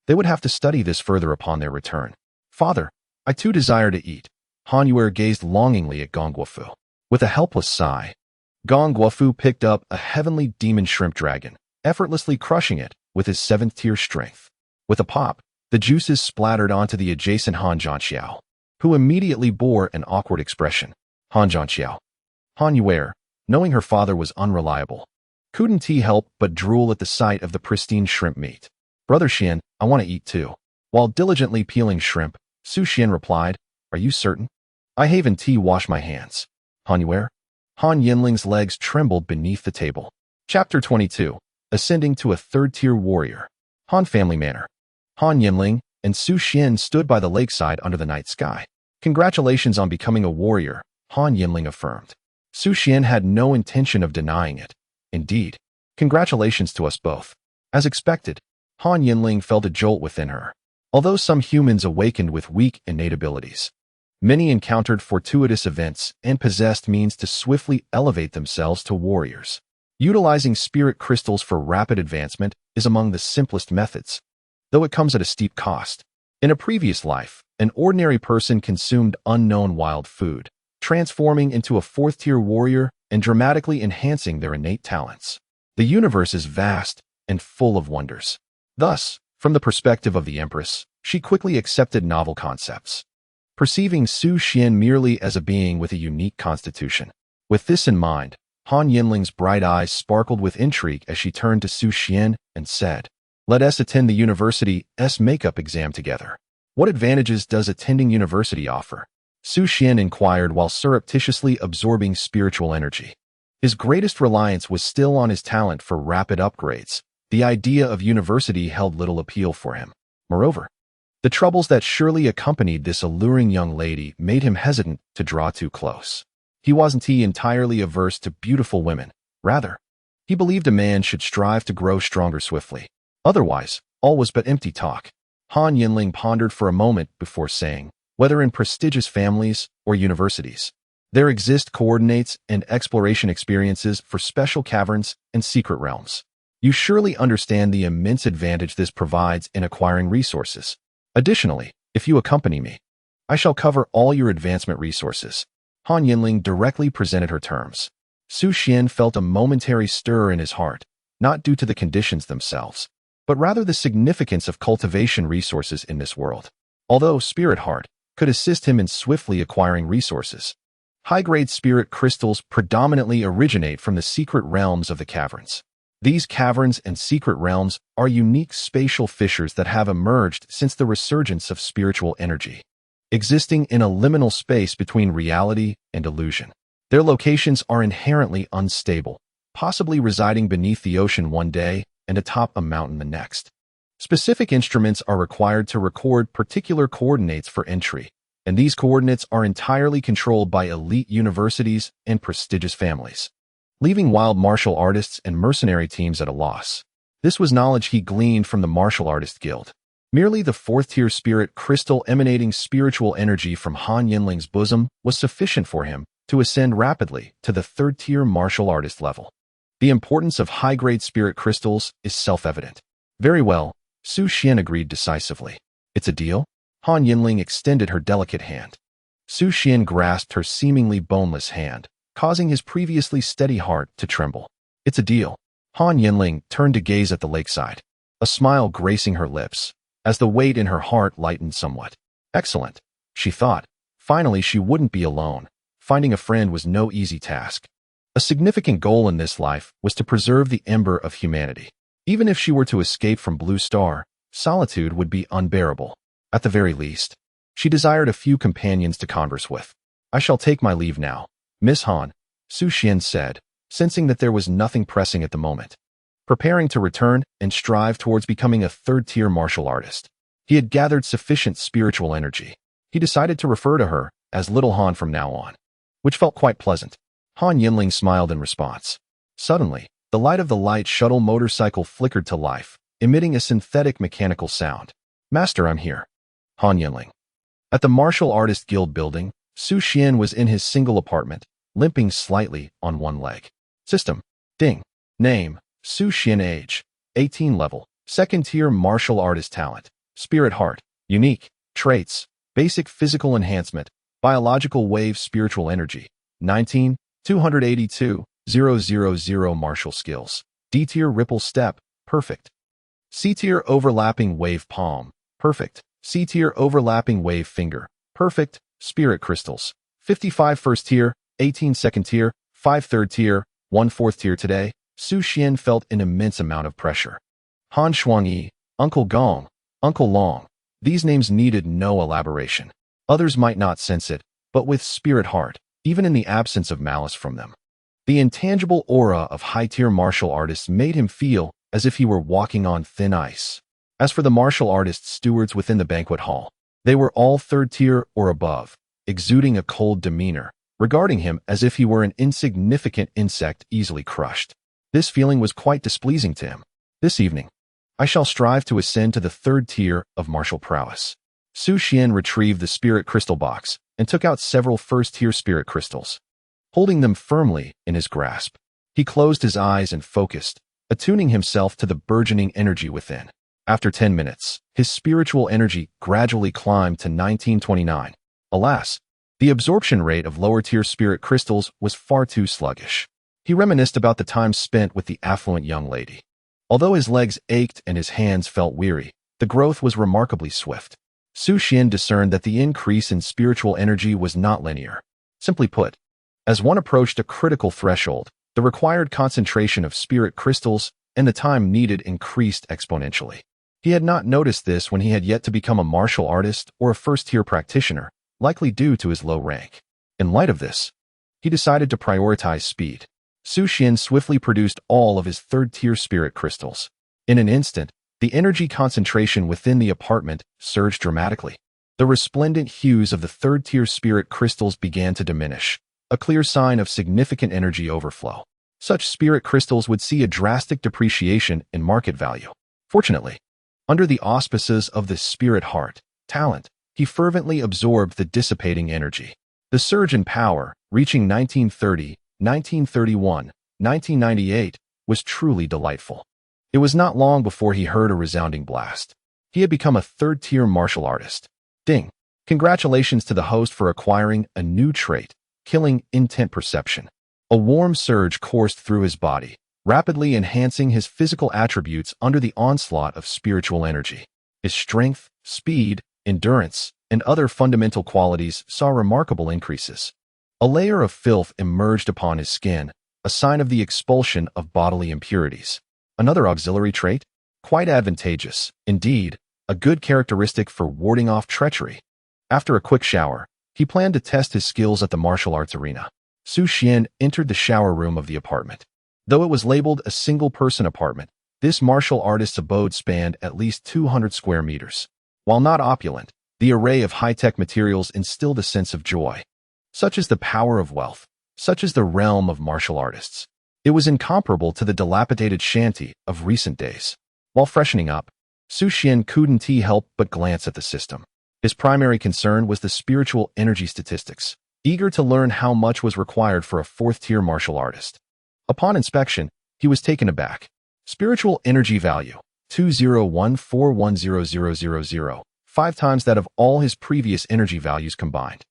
They would have to study this further upon their return. Father, I too desire to eat. Han Yuer gazed longingly at Gong Guofu. With a helpless sigh, Gong Guofu picked up a heavenly demon shrimp dragon, effortlessly crushing it with his 7th-tier strength. With a pop, the juices splattered onto the adjacent Han Zhanxiao, who immediately bore an awkward expression. Han Zhanxiao. Han Yuer, knowing her father was unreliable, couldn't he help but drool at the sight of the pristine shrimp meat. Brother Xian, I want to eat too. While diligently peeling shrimp, Su Xuan replied, Are you certain? I haven't wash my hands. Han Yuer? Han Yanling's legs trembled beneath the table. Chapter 22. Ascending to a 3rd-tier warrior. Han family manor. Han Yanling and Su Xuan stood by the lakeside under the night sky. Congratulations on becoming a warrior, Han Yanling affirmed. Su Xuan had no intention of denying it. Indeed, congratulations to us both. As expected, Han Yanling felt a jolt within her. Although some humans awakened with weak innate abilities, many encountered fortuitous events and possessed means to swiftly elevate themselves to warriors. Utilizing spirit crystals for rapid advancement is among the simplest methods, though it comes at a steep cost. In a previous life, an ordinary person consumed unknown wild food, transforming into a 4th-tier warrior and dramatically enhancing their innate talents. The universe is vast and full of wonders. Thus, from the perspective of the Empress, she quickly accepted novel concepts, perceiving Su Xuan merely as a being with a unique constitution. With this in mind, Han Yanling's bright eyes sparkled with intrigue as she turned to Su Xuan and said, Let us attend the university's makeup exam together. What advantages does attending university offer? Su Xuan inquired while surreptitiously absorbing spiritual energy. His greatest reliance was still on his talent for rapid upgrades. The idea of university held little appeal for him. Moreover, the troubles that surely accompanied this alluring young lady made him hesitant to draw too close. He wasn't entirely averse to beautiful women. Rather, he believed a man should strive to grow stronger swiftly. Otherwise, all was but empty talk. Han Yanling pondered for a moment before saying, Whether in prestigious families or universities, there exist coordinates and exploration experiences for special caverns and secret realms. You surely understand the immense advantage this provides in acquiring resources. Additionally, if you accompany me, I shall cover all your advancement resources. Han Yanling directly presented her terms. Su Xuan felt a momentary stir in his heart, not due to the conditions themselves, but rather the significance of cultivation resources in this world. Although Spirit Heart could assist him in swiftly acquiring resources, high-grade spirit crystals predominantly originate from the secret realms of the caverns. These caverns and secret realms are unique spatial fissures that have emerged since the resurgence of spiritual energy, existing in a liminal space between reality and illusion. Their locations are inherently unstable, possibly residing beneath the ocean one day and atop a mountain the next. Specific instruments are required to record particular coordinates for entry, and these coordinates are entirely controlled by elite universities and prestigious families, leaving wild martial artists and mercenary teams at a loss. This was knowledge he gleaned from the Martial Artist Guild. Merely the 4th-tier spirit crystal emanating spiritual energy from Han Yanling's bosom was sufficient for him to ascend rapidly to the 3rd-tier martial artist level. The importance of high-grade spirit crystals is self-evident. Very well, Su Xuan agreed decisively. It's a deal? Han Yanling extended her delicate hand. Su Xuan grasped her seemingly boneless hand, causing his previously steady heart to tremble. It's a deal. Han Yanling turned to gaze at the lakeside, a smile gracing her lips, as the weight in her heart lightened somewhat. Excellent, she thought. Finally, she wouldn't be alone. Finding a friend was no easy task. A significant goal in this life was to preserve the ember of humanity. Even if she were to escape from Blue Star, solitude would be unbearable. At the very least, she desired a few companions to converse with. I shall take my leave now, Miss Han, Su Xuan said, sensing that there was nothing pressing at the moment. Preparing to return and strive towards becoming a third-tier martial artist. He had gathered sufficient spiritual energy. He decided to refer to her as Little Han from now on, which felt quite pleasant. Han Yanling smiled in response. Suddenly, the light of the light shuttle motorcycle flickered to life, emitting a synthetic mechanical sound. Master, I'm here. Han Yanling. At the Martial Artist Guild building, Su Xuan was in his single apartment, limping slightly on one leg. System. Ding. Name. Su Xuan. Age. 18 level. Second-tier martial artist talent. Spirit heart. Unique. Traits. Basic physical enhancement. Biological wave spiritual energy. 19. 282. 000 martial skills. D-tier ripple step. Perfect. C-tier overlapping wave palm. Perfect. C-tier overlapping wave finger. Perfect. Spirit crystals. 55 first tier, 18 second tier, 5 third tier, 1 fourth tier. Today, Su Xuan felt an immense amount of pressure. Han Shuangyi, Uncle Gong, Uncle Long. These names needed no elaboration. Others might not sense it, but with spirit heart, even in the absence of malice from them. The intangible aura of high-tier martial artists made him feel as if he were walking on thin ice. As for the martial artists stewards within the banquet hall, they were all third tier or above, exuding a cold demeanor, regarding him as if he were an insignificant insect easily crushed. This feeling was quite displeasing to him. This evening, I shall strive to ascend to the third tier of martial prowess. Su Xuan retrieved the spirit crystal box and took out several first-tier spirit crystals. Holding them firmly in his grasp, he closed his eyes and focused, attuning himself to the burgeoning energy within. After 10 minutes, his spiritual energy gradually climbed to 1929. Alas, the absorption rate of lower-tier spirit crystals was far too sluggish. He reminisced about the time spent with the affluent young lady. Although his legs ached and his hands felt weary, the growth was remarkably swift. Su Xuan discerned that the increase in spiritual energy was not linear. Simply put, as one approached a critical threshold, the required concentration of spirit crystals and the time needed increased exponentially. He had not noticed this when he had yet to become a martial artist or a first-tier practitioner, likely due to his low rank. In light of this, he decided to prioritize speed. Su Xuan swiftly produced all of his third-tier spirit crystals. In an instant, the energy concentration within the apartment surged dramatically. The resplendent hues of the third-tier spirit crystals began to diminish, a clear sign of significant energy overflow. Such spirit crystals would see a drastic depreciation in market value. Fortunately, under the auspices of the spirit heart, talent, he fervently absorbed the dissipating energy. The surge in power, reaching 1930, 1931, 1998, was truly delightful. It was not long before he heard a resounding blast. He had become a third-tier martial artist. Ding! Congratulations to the host for acquiring a new trait, killing intent perception. A warm surge coursed through his body, rapidly enhancing his physical attributes under the onslaught of spiritual energy. His strength, speed, endurance, and other fundamental qualities saw remarkable increases. A layer of filth emerged upon his skin, a sign of the expulsion of bodily impurities. Another auxiliary trait? Quite advantageous, indeed, a good characteristic for warding off treachery. After a quick shower, he planned to test his skills at the martial arts arena. Su Xuan entered the shower room of the apartment. Though it was labeled a single-person apartment, this martial artist's abode spanned at least 200 square meters. While not opulent, the array of high-tech materials instilled a sense of joy. Such is the power of wealth. Such is the realm of martial artists. It was incomparable to the dilapidated shanty of recent days. While freshening up, Su Xuan couldn't help but glance at the system. His primary concern was the spiritual energy statistics, eager to learn how much was required for a fourth-tier martial artist. Upon inspection, he was taken aback. Spiritual energy value, 201410000, 5 times that of all his previous energy values combined.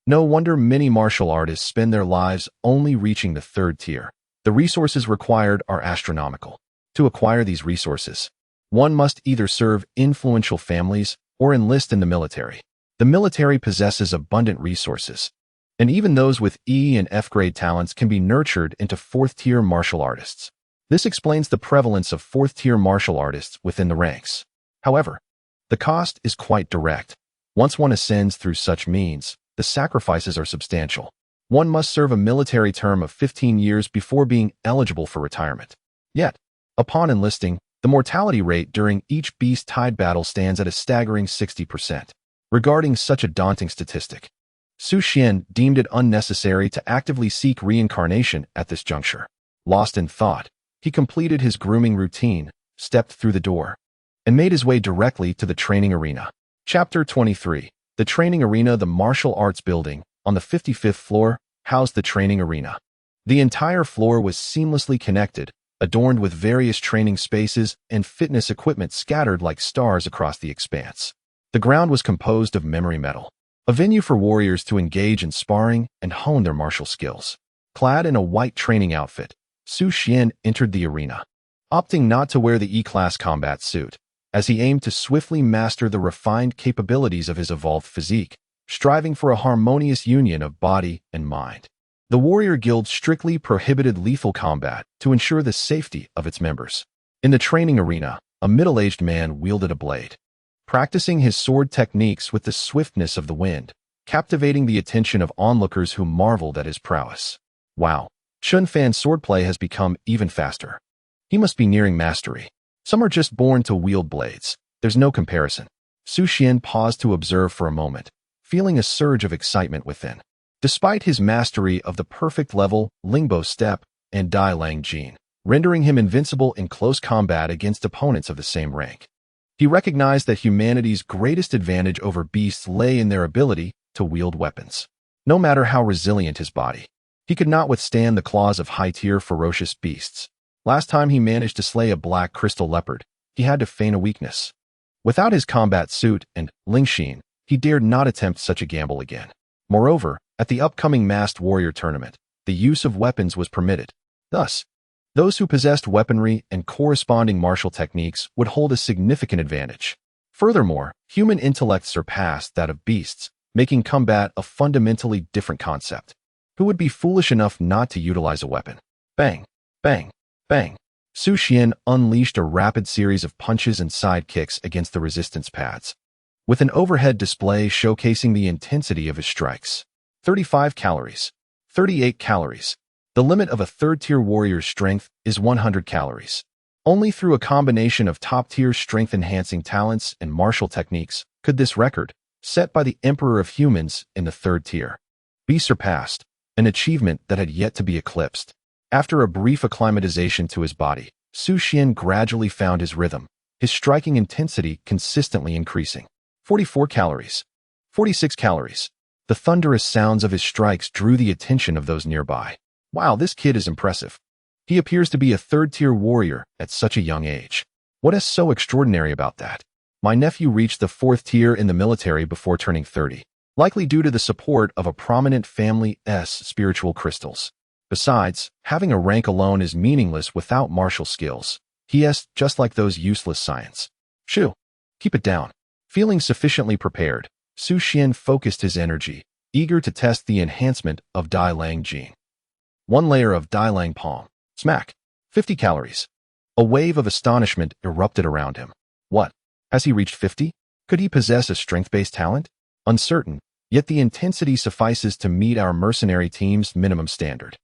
No wonder many martial artists spend their lives only reaching the third tier. The resources required are astronomical. To acquire these resources, one must either serve influential families or enlist in the military. The military possesses abundant resources, and even those with E and F grade talents can be nurtured into fourth-tier martial artists. This explains the prevalence of fourth-tier martial artists within the ranks. However, the cost is quite direct. Once one ascends through such means, the sacrifices are substantial. One must serve a military term of 15 years before being eligible for retirement. Yet, upon enlisting, the mortality rate during each beast tide battle stands at a staggering 60%. Regarding such a daunting statistic, Su Xuan deemed it unnecessary to actively seek reincarnation at this juncture. Lost in thought, he completed his grooming routine, stepped through the door, and made his way directly to the training arena. Chapter 23. The training arena. The martial arts building, on the 55th floor, housed the training arena. The entire floor was seamlessly connected, adorned with various training spaces and fitness equipment scattered like stars across the expanse. The ground was composed of memory metal, a venue for warriors to engage in sparring and hone their martial skills. Clad in a white training outfit, Su Xuan entered the arena, opting not to wear the E-class combat suit, as he aimed to swiftly master the refined capabilities of his evolved physique, striving for a harmonious union of body and mind. The Warrior Guild strictly prohibited lethal combat to ensure the safety of its members. In the training arena, a middle-aged man wielded a blade, practicing his sword techniques with the swiftness of the wind, captivating the attention of onlookers who marveled at his prowess. Wow, Chun Fan's swordplay has become even faster. He must be nearing mastery. Some are just born to wield blades. There's no comparison. Su Xuan paused to observe for a moment, feeling a surge of excitement within. Despite his mastery of the perfect level, Lingbo Step, and Dai Lang Jin, rendering him invincible in close combat against opponents of the same rank, he recognized that humanity's greatest advantage over beasts lay in their ability to wield weapons. No matter how resilient his body, he could not withstand the claws of high-tier ferocious beasts. Last time he managed to slay a black crystal leopard, he had to feign a weakness. Without his combat suit and Lingxin, he dared not attempt such a gamble again. Moreover, at the upcoming masked warrior tournament, the use of weapons was permitted. Thus, those who possessed weaponry and corresponding martial techniques would hold a significant advantage. Furthermore, human intellect surpassed that of beasts, making combat a fundamentally different concept. Who would be foolish enough not to utilize a weapon? Bang! Bang! Bang! Su Xuan unleashed a rapid series of punches and side kicks against the resistance pads, with an overhead display showcasing the intensity of his strikes. 35 calories. 38 calories. The limit of a third-tier warrior's strength is 100 calories. Only through a combination of top-tier strength-enhancing talents and martial techniques could this record, set by the Emperor of Humans in the third tier, be surpassed, an achievement that had yet to be eclipsed. After a brief acclimatization to his body, Su Xuan gradually found his rhythm, his striking intensity consistently increasing. 44 calories. 46 calories. The thunderous sounds of his strikes drew the attention of those nearby. Wow, this kid is impressive. He appears to be a third-tier warrior at such a young age. What is so extraordinary about that? My nephew reached the fourth tier in the military before turning 30, likely due to the support of a prominent family's spiritual crystals. Besides, having a rank alone is meaningless without martial skills. He is just like those useless science. Shoo! Keep it down. Feeling sufficiently prepared, Su Xuan focused his energy, eager to test the enhancement of Dai Lang Jin. One layer of Dai Lang Palm. Smack. 50 calories. A wave of astonishment erupted around him. What? Has he reached 50? Could he possess a strength-based talent? Uncertain, yet the intensity suffices to meet our mercenary team's minimum standard.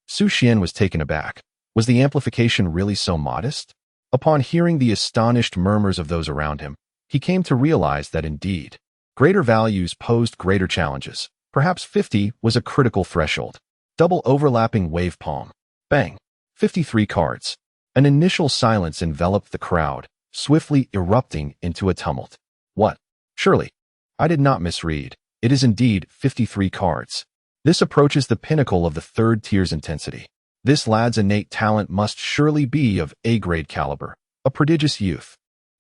Su Xuan was taken aback. Was the amplification really so modest? Upon hearing the astonished murmurs of those around him, he came to realize that indeed, greater values posed greater challenges. Perhaps 50 was a critical threshold. Double overlapping wave palm. Bang. 53 cards. An initial silence enveloped the crowd, swiftly erupting into a tumult. What? Surely. I did not misread. It is indeed 53 cards. This approaches the pinnacle of the third tier's intensity. This lad's innate talent must surely be of A-grade caliber, a prodigious youth.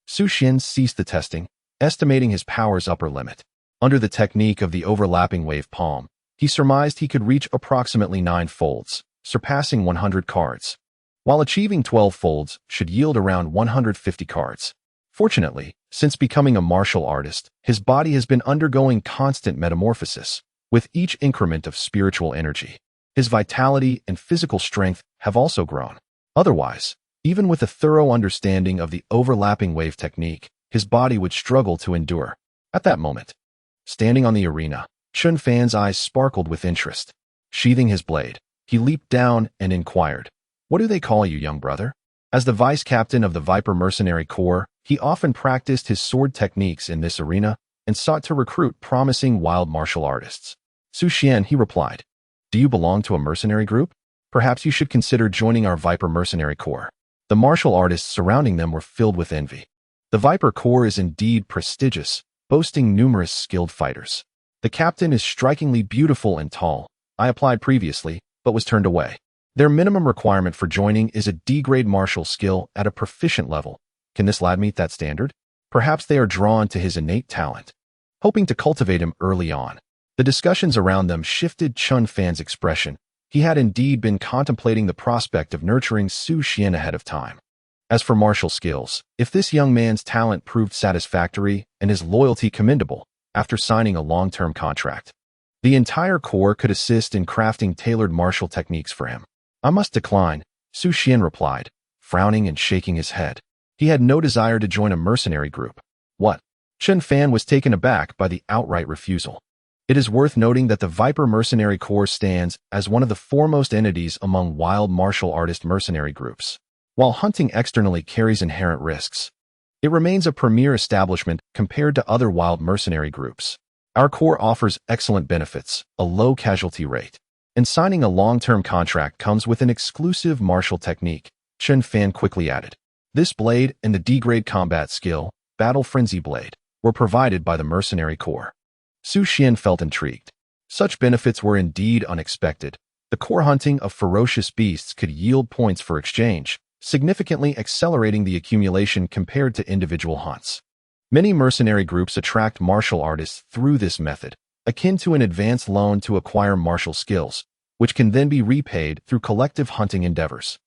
Su Xuan ceased the testing, estimating his power's upper limit. Under the technique of the overlapping wave palm, he surmised he could reach approximately 9 folds, surpassing 100 cards, while achieving 12 folds should yield around 150 cards. Fortunately, since becoming a martial artist, his body has been undergoing constant metamorphosis, with each increment of spiritual energy. His vitality and physical strength have also grown. Otherwise, even with a thorough understanding of the overlapping wave technique, his body would struggle to endure. At that moment, standing on the arena, Chun Fan's eyes sparkled with interest. Sheathing his blade, he leaped down and inquired, "What do they call you, young brother?" As the vice-captain of the Viper Mercenary Corps, he often practiced his sword techniques in this arena and sought to recruit promising wild martial artists. Su Xuan, he replied, "Do you belong to a mercenary group? Perhaps you should consider joining our Viper Mercenary Corps." The martial artists surrounding them were filled with envy. The Viper Corps is indeed prestigious, boasting numerous skilled fighters. The captain is strikingly beautiful and tall. I applied previously, but was turned away. Their minimum requirement for joining is a D-grade martial skill at a proficient level. Can this lad meet that standard? Perhaps they are drawn to his innate talent, hoping to cultivate him early on. The discussions around them shifted Chun Fan's expression. He had indeed been contemplating the prospect of nurturing Su Xuan ahead of time. As for martial skills, if this young man's talent proved satisfactory and his loyalty commendable, after signing a long-term contract, the entire corps could assist in crafting tailored martial techniques for him. "I must decline," Su Xuan replied, frowning and shaking his head. He had no desire to join a mercenary group. What? Chun Fan was taken aback by the outright refusal. It is worth noting that the Viper Mercenary Corps stands as one of the foremost entities among wild martial artist mercenary groups. While hunting externally carries inherent risks, it remains a premier establishment compared to other wild mercenary groups. Our corps offers excellent benefits, a low casualty rate, and signing a long-term contract comes with an exclusive martial technique, Chun Fan quickly added. This blade and the D-grade combat skill, Battle Frenzy Blade, were provided by the Mercenary Corps. Su Xuan felt intrigued. Such benefits were indeed unexpected. The core hunting of ferocious beasts could yield points for exchange, significantly accelerating the accumulation compared to individual hunts. Many mercenary groups attract martial artists through this method, akin to an advance loan to acquire martial skills, which can then be repaid through collective hunting endeavors.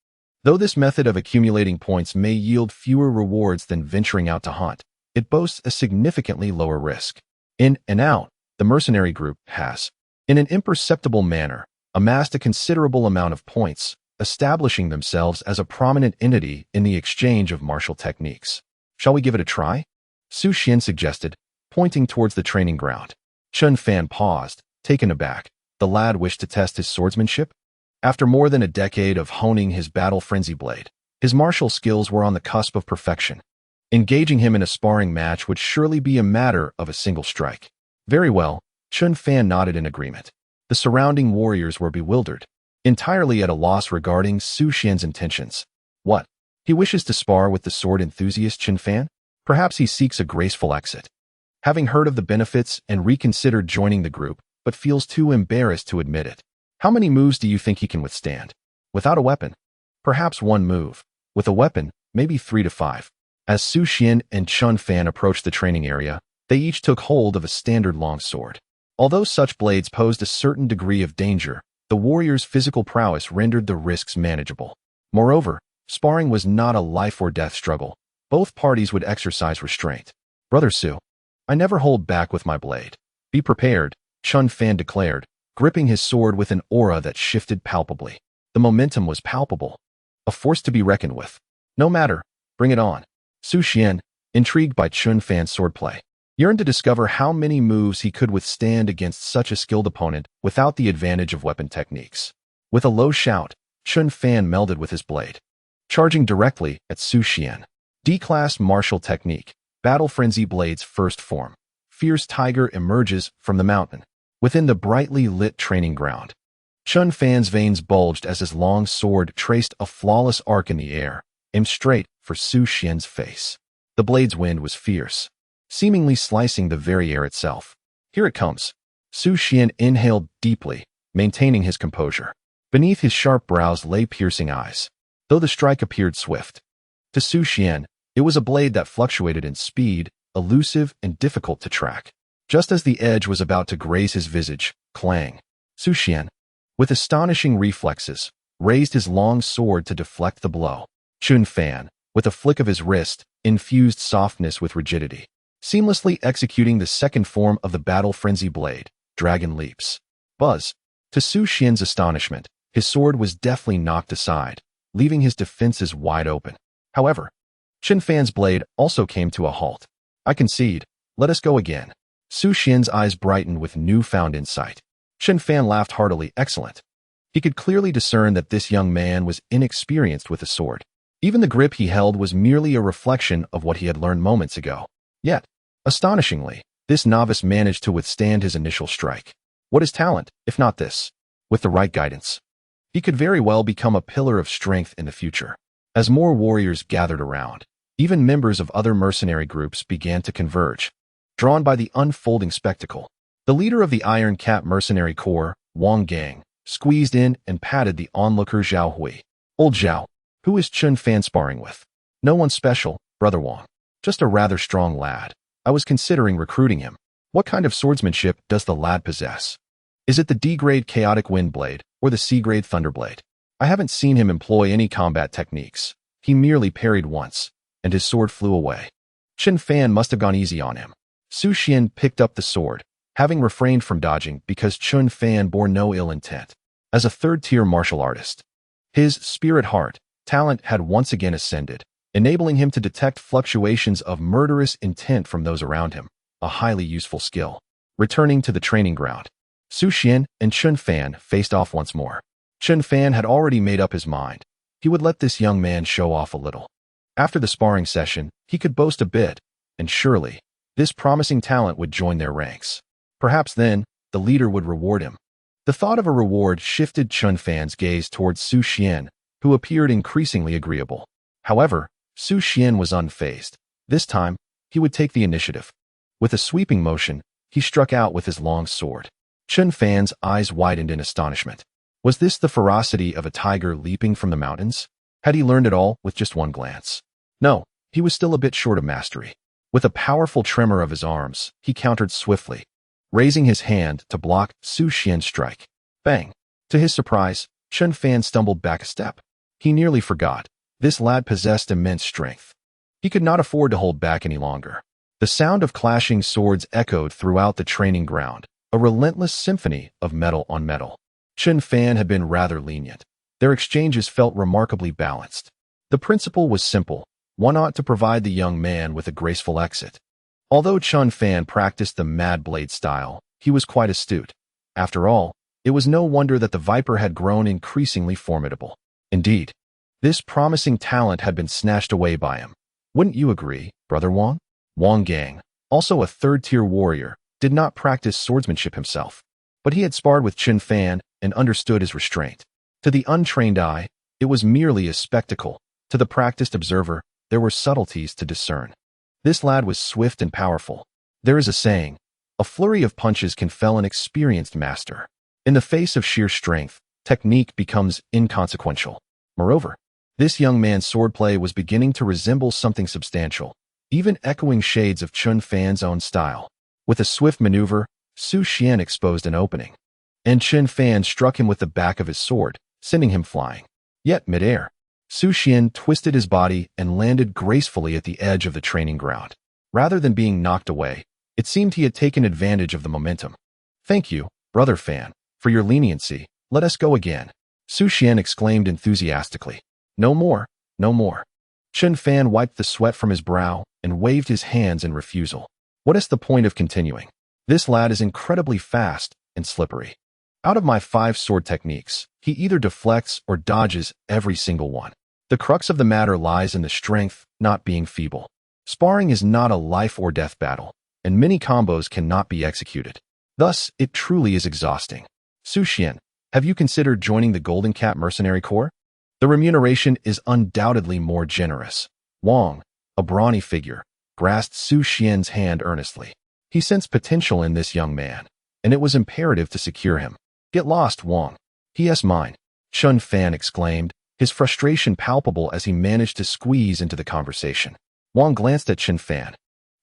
Though this method of accumulating points may yield fewer rewards than venturing out to hunt, it boasts a significantly lower risk. In and out, the mercenary group has, in an imperceptible manner, amassed a considerable amount of points, establishing themselves as a prominent entity in the exchange of martial techniques. "Shall we give it a try?" Su Xuan suggested, pointing towards the training ground. Chun Fan paused, taken aback. The lad wished to test his swordsmanship. After more than a decade of honing his battle frenzy blade, his martial skills were on the cusp of perfection. Engaging him in a sparring match would surely be a matter of a single strike. Very well, Chun Fan nodded in agreement. The surrounding warriors were bewildered, entirely at a loss regarding Su Xuan's intentions. What? He wishes to spar with the sword enthusiast Chun Fan? Perhaps he seeks a graceful exit. Having heard of the benefits and reconsidered joining the group, but feels too embarrassed to admit it. How many moves do you think he can withstand? Without a weapon? Perhaps one move. With a weapon, maybe 3 to 5. As Su Xuan and Chun Fan approached the training area, they each took hold of a standard longsword. Although such blades posed a certain degree of danger, the warriors' physical prowess rendered the risks manageable. Moreover, sparring was not a life-or-death struggle. Both parties would exercise restraint. "Brother Su, I never hold back with my blade. Be prepared," Chun Fan declared, gripping his sword with an aura that shifted palpably. The momentum was palpable, a force to be reckoned with. "No matter, bring it on." Su Xuan, intrigued by Chun Fan's swordplay, yearned to discover how many moves he could withstand against such a skilled opponent without the advantage of weapon techniques. With a low shout, Chun Fan melded with his blade, charging directly at Su Xuan. D-class martial technique, Battle Frenzy Blade's first form. Fierce Tiger emerges from the mountain, within the brightly lit training ground. Chun Fan's veins bulged as his long sword traced a flawless arc in the air, aimed straight for Su Xuan's face. The blade's wind was fierce, seemingly slicing the very air itself. "Here it comes." Su Xuan inhaled deeply, maintaining his composure. Beneath his sharp brows lay piercing eyes, though the strike appeared swift. To Su Xuan, it was a blade that fluctuated in speed, elusive and difficult to track. Just as the edge was about to graze his visage, clang. Su Xuan, with astonishing reflexes, raised his long sword to deflect the blow. Su Xuan, with a flick of his wrist, infused softness with rigidity, seamlessly executing the second form of the battle frenzy blade, Dragon Leaps. Buzz. To Su Xian's astonishment, his sword was deftly knocked aside, leaving his defenses wide open. However, Su Xuan's blade also came to a halt. I concede. Let us go again. Su Xian's eyes brightened with newfound insight. Su Xuan laughed heartily. Excellent. He could clearly discern that this young man was inexperienced with a sword. Even the grip he held was merely a reflection of what he had learned moments ago. Yet, astonishingly, this novice managed to withstand his initial strike. What is talent, if not this? With the right guidance, he could very well become a pillar of strength in the future. As more warriors gathered around, even members of other mercenary groups began to converge, drawn by the unfolding spectacle. The leader of the Iron Cap Mercenary Corps, Wang Gang, squeezed in and patted the onlooker Zhao Hui. Old Zhao, who is Su Xuan sparring with? No one special, Brother Wang. Just a rather strong lad. I was considering recruiting him. What kind of swordsmanship does the lad possess? Is it the D-grade Chaotic Wind Blade or the C-grade Thunderblade? I haven't seen him employ any combat techniques. He merely parried once, and his sword flew away. Su Xuan must have gone easy on him. Su Xuan picked up the sword, having refrained from dodging because Su Xuan bore no ill intent. As a third-tier martial artist, his spirit heart talent had once again ascended, enabling him to detect fluctuations of murderous intent from those around him, a highly useful skill. Returning to the training ground, Su Xuan and Su Xuan faced off once more. Su Xuan had already made up his mind. He would let this young man show off a little. After the sparring session, he could boast a bit, and surely, this promising talent would join their ranks. Perhaps then, the leader would reward him. The thought of a reward shifted Su Xuan's gaze towards Su Xuan, who appeared increasingly agreeable. However, Su Xuan was unfazed. This time, he would take the initiative. With a sweeping motion, he struck out with his long sword. Su Xuan's eyes widened in astonishment. Was this the ferocity of a tiger leaping from the mountains? Had he learned it all with just one glance? No, he was still a bit short of mastery. With a powerful tremor of his arms, he countered swiftly, raising his hand to block Su Xuan's strike. Bang! To his surprise, Su Xuan stumbled back a step. He nearly forgot. This lad possessed immense strength. He could not afford to hold back any longer. The sound of clashing swords echoed throughout the training ground, a relentless symphony of metal on metal. Su Xuan had been rather lenient. Their exchanges felt remarkably balanced. The principle was simple. One ought to provide the young man with a graceful exit. Although Su Xuan practiced the Mad Blade style, he was quite astute. After all, it was no wonder that the Viper had grown increasingly formidable. Indeed, this promising talent had been snatched away by him. Wouldn't you agree, Brother Wang? Wang Gang, also a third-tier warrior, did not practice swordsmanship himself, but he had sparred with Su Xuan and understood his restraint. To the untrained eye, it was merely a spectacle. To the practiced observer, there were subtleties to discern. This lad was swift and powerful. There is a saying, a flurry of punches can fell an experienced master. In the face of sheer strength, technique becomes inconsequential. Moreover, this young man's swordplay was beginning to resemble something substantial, even echoing shades of Su Xuan's own style. With a swift maneuver, Su Xuan exposed an opening, and Su Xuan struck him with the back of his sword, sending him flying. Yet midair, Su Xuan twisted his body and landed gracefully at the edge of the training ground. Rather than being knocked away, it seemed he had taken advantage of the momentum. Thank you, Brother Fan, for your leniency. Let us go again. Su Xuan exclaimed enthusiastically. No more, no more. Su Xuan wiped the sweat from his brow and waved his hands in refusal. What is the point of continuing? This lad is incredibly fast and slippery. Out of my 5 sword techniques, he either deflects or dodges every single one. The crux of the matter lies in the strength, not being feeble. Sparring is not a life or death battle, and many combos cannot be executed. Thus, it truly is exhausting. Su Xuan, have you considered joining the Golden Cap Mercenary Corps? The remuneration is undoubtedly more generous. Wang, a brawny figure, grasped Su Xuan's hand earnestly. He sensed potential in this young man, and it was imperative to secure him. Get lost, Wang. He is mine, Su Xuan exclaimed, his frustration palpable as he managed to squeeze into the conversation. Wang glanced at Su Xuan,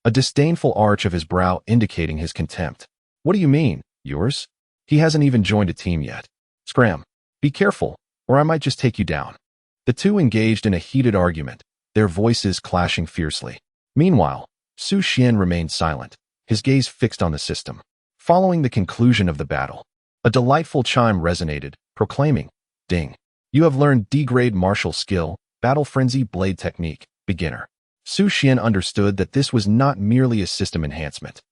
a disdainful arch of his brow indicating his contempt. What do you mean, yours? He hasn't even joined a team yet. Scram. Be careful, or I might just take you down." The two engaged in a heated argument, their voices clashing fiercely. Meanwhile, Su Xuan remained silent, his gaze fixed on the system. Following the conclusion of the battle, a delightful chime resonated, proclaiming, "Ding. You have learned D-grade martial skill, Battle Frenzy Blade Technique, Beginner." Su Xuan understood that this was not merely a system enhancement,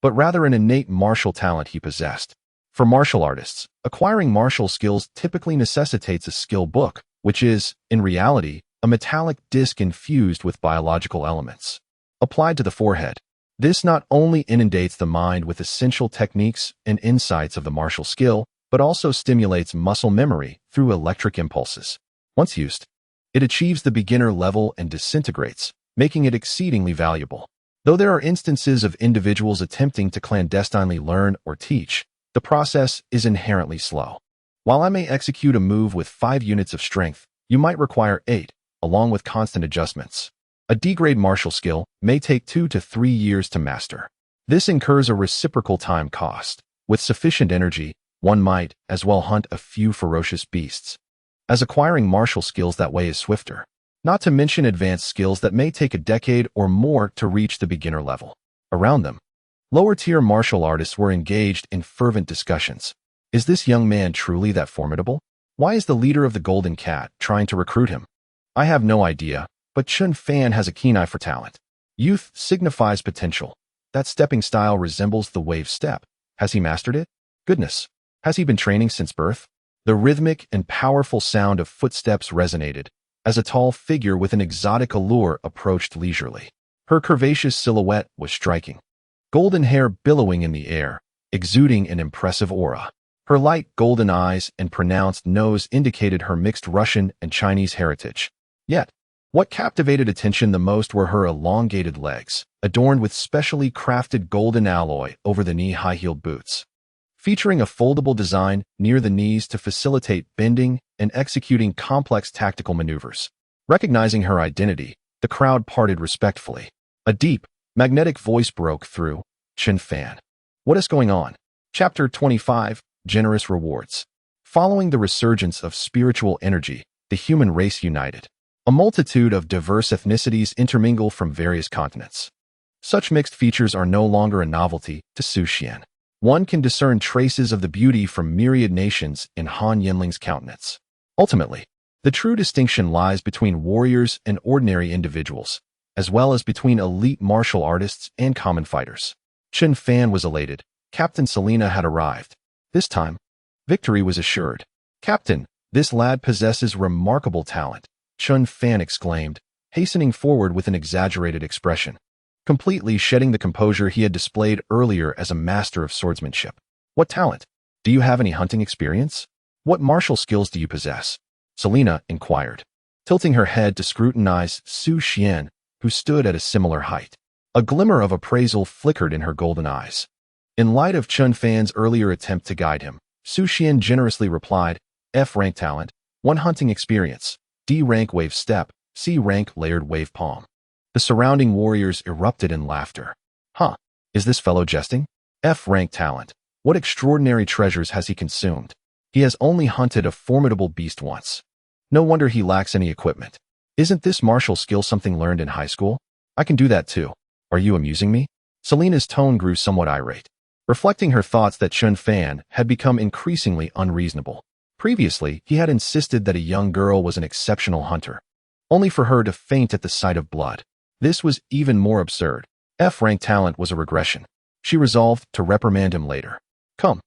but rather an innate martial talent he possessed. For martial artists, acquiring martial skills typically necessitates a skill book, which is, in reality, a metallic disc infused with biological elements. Applied to the forehead, this not only inundates the mind with essential techniques and insights of the martial skill, but also stimulates muscle memory through electric impulses. Once used, it achieves the beginner level and disintegrates, making it exceedingly valuable. Though there are instances of individuals attempting to clandestinely learn or teach, the process is inherently slow. While I may execute a move with 5 units of strength, you might require 8, along with constant adjustments. A D-grade martial skill may take 2 to 3 years to master. This incurs a reciprocal time cost. With sufficient energy, one might as well hunt a few ferocious beasts, as acquiring martial skills that way is swifter. Not to mention advanced skills that may take a decade or more to reach the beginner level. Around them, lower-tier martial artists were engaged in fervent discussions. Is this young man truly that formidable? Why is the leader of the Golden Cat trying to recruit him? I have no idea, but Chun Fan has a keen eye for talent. Youth signifies potential. That stepping style resembles the wave step. Has he mastered it? Goodness, has he been training since birth? The rhythmic and powerful sound of footsteps resonated as a tall figure with an exotic allure approached leisurely. Her curvaceous silhouette was striking, golden hair billowing in the air, exuding an impressive aura. Her light golden eyes and pronounced nose indicated her mixed Russian and Chinese heritage. Yet, what captivated attention the most were her elongated legs, adorned with specially crafted golden alloy over the knee high-heeled boots, featuring a foldable design near the knees to facilitate bending and executing complex tactical maneuvers. Recognizing her identity, the crowd parted respectfully. A deep, magnetic voice broke through. Chun Fan. What is going on? Chapter 25, Generous Rewards. Following the resurgence of spiritual energy, the human race united. A multitude of diverse ethnicities intermingle from various continents. Such mixed features are no longer a novelty to Su Xuan. One can discern traces of the beauty from myriad nations in Han Yanling's countenance. Ultimately, the true distinction lies between warriors and ordinary individuals, as well as between elite martial artists and common fighters. Chun Fan was elated. Captain Selena had arrived. This time, victory was assured. "Captain, this lad possesses remarkable talent," Chun Fan exclaimed, hastening forward with an exaggerated expression, completely shedding the composure he had displayed earlier as a master of swordsmanship. "What talent? Do you have any hunting experience? What martial skills do you possess?" Selena inquired, tilting her head to scrutinize Su Xuan, who stood at a similar height. A glimmer of appraisal flickered in her golden eyes. In light of Chun Fan's earlier attempt to guide him, Su Xuan generously replied, "F-rank talent, 1 hunting experience, D-rank wave step, C-rank layered wave palm." The surrounding warriors erupted in laughter. "Huh, is this fellow jesting? F-rank talent, what extraordinary treasures has he consumed? He has only hunted a formidable beast once. No wonder he lacks any equipment. Isn't this martial skill something learned in high school? I can do that too. Are you amusing me?" Selena's tone grew somewhat irate, reflecting her thoughts that Chun Fan had become increasingly unreasonable. Previously, he had insisted that a young girl was an exceptional hunter, only for her to faint at the sight of blood. This was even more absurd. F-rank talent was a regression. She resolved to reprimand him later. "Come,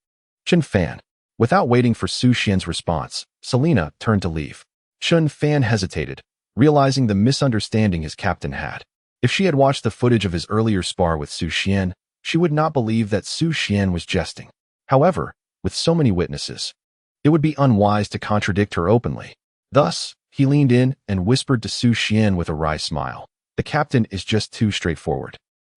Chun Fan." Without waiting for Su Xuan's response, Selena turned to leave. Chun Fan hesitated, realizing the misunderstanding his captain had. If she had watched the footage of his earlier spar with Su Xuan, she would not believe that Su Xuan was jesting. However, with so many witnesses, it would be unwise to contradict her openly. Thus, he leaned in and whispered to Su Xuan with a wry smile, "The captain is just too straightforward.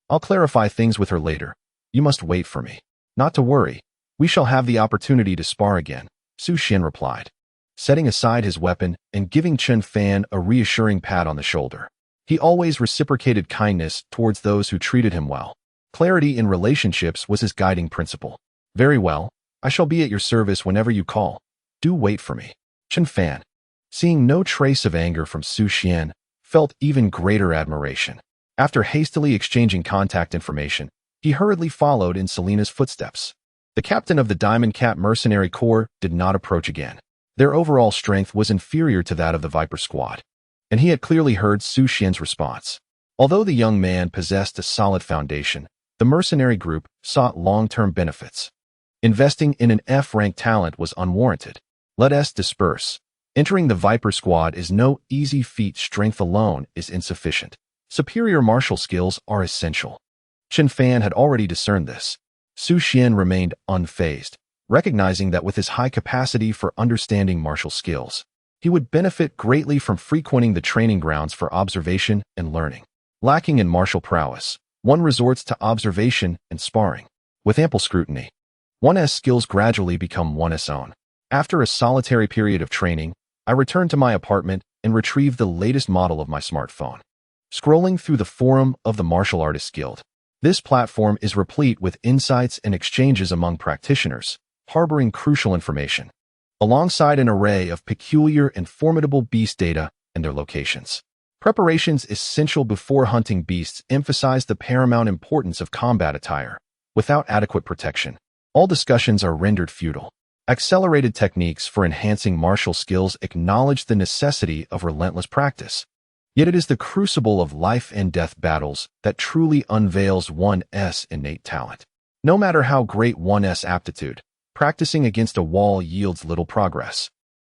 I'll clarify things with her later. You must wait for me." "Not to worry. We shall have the opportunity to spar again," Su Xuan replied, setting aside his weapon and giving Chun Fan a reassuring pat on the shoulder. He always reciprocated kindness towards those who treated him well. Clarity in relationships was his guiding principle. "Very well. I shall be at your service whenever you call. Do wait for me." Chen Fan, seeing no trace of anger from Su Xuan, felt even greater admiration. After hastily exchanging contact information, he hurriedly followed in Selina's footsteps. The captain of the Diamond Cap Mercenary Corps did not approach again. Their overall strength was inferior to that of the Viper Squad, and he had clearly heard Su Xuan's response. Although the young man possessed a solid foundation, the mercenary group sought long-term benefits. Investing in an F-rank talent was unwarranted. Let us disperse. Entering the Viper Squad is no easy feat. Strength alone is insufficient. Superior martial skills are essential. Chen Fan had already discerned this. Su Xuan remained unfazed, recognizing that with his high capacity for understanding martial skills, he would benefit greatly from frequenting the training grounds for observation and learning. Lacking in martial prowess, one resorts to observation and sparring. With ample scrutiny, one's skills gradually become one's own. After a solitary period of training, I returned to my apartment and retrieved the latest model of my smartphone. Scrolling through the forum of the Martial Artists Guild, this platform is replete with insights and exchanges among practitioners, harboring crucial information, alongside an array of peculiar and formidable beast data and their locations. Preparations essential before hunting beasts emphasize the paramount importance of combat attire. Without adequate protection, all discussions are rendered futile. Accelerated techniques for enhancing martial skills acknowledge the necessity of relentless practice. Yet it is the crucible of life and death battles that truly unveils one's innate talent. No matter how great one's aptitude, practicing against a wall yields little progress.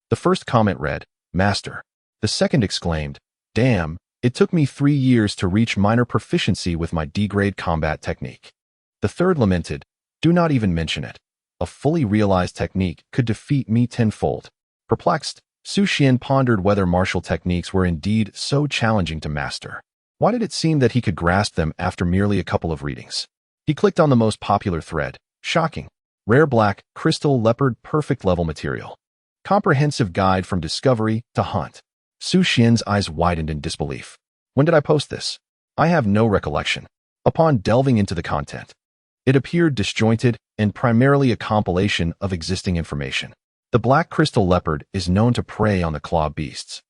The first comment read, "Master." The second exclaimed, "Damn, it took me 3 years to reach minor proficiency with my D-grade combat technique." The third lamented, "Do not even mention it. A fully realized technique could defeat me tenfold." Perplexed, Su Xuan pondered whether martial techniques were indeed so challenging to master. Why did it seem that he could grasp them after merely a couple of readings? He clicked on the most popular thread. Shocking. Rare black, crystal leopard perfect level material. Comprehensive guide from discovery to hunt. Su Xuan's eyes widened in disbelief. When did I post this? I have no recollection. Upon delving into the content, it appeared disjointed and primarily a compilation of existing information. The black crystal leopard is known to prey on the claw beasts,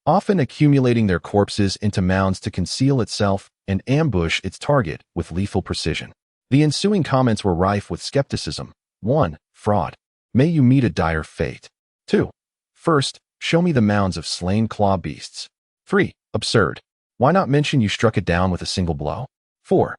often accumulating their corpses into mounds to conceal itself and ambush its target with lethal precision. The ensuing comments were rife with skepticism. 1. Fraud. May you meet a dire fate. 2. First, show me the mounds of slain claw beasts. 3. Absurd. Why not mention you struck it down with a single blow? 4.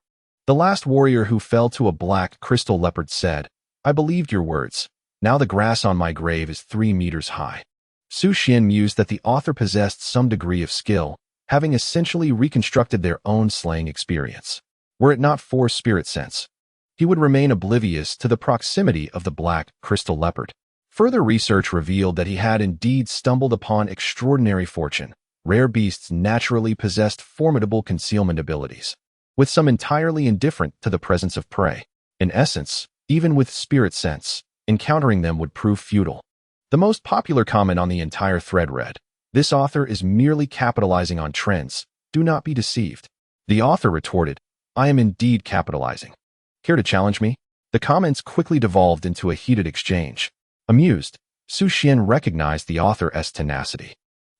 The last warrior who fell to a black crystal leopard said, "I believed your words. Now the grass on my grave is 3 meters high." Su Xuan mused that the author possessed some degree of skill, having essentially reconstructed their own slaying experience. Were it not for spirit sense, he would remain oblivious to the proximity of the black crystal leopard. Further research revealed that he had indeed stumbled upon extraordinary fortune. Rare beasts naturally possessed formidable concealment abilities, with some entirely indifferent to the presence of prey. In essence, even with spirit sense, encountering them would prove futile. The most popular comment on the entire thread read, "This author is merely capitalizing on trends. Do not be deceived." The author retorted, "I am indeed capitalizing. Care to challenge me?" The comments quickly devolved into a heated exchange. Amused, Su Xuan recognized the author's tenacity.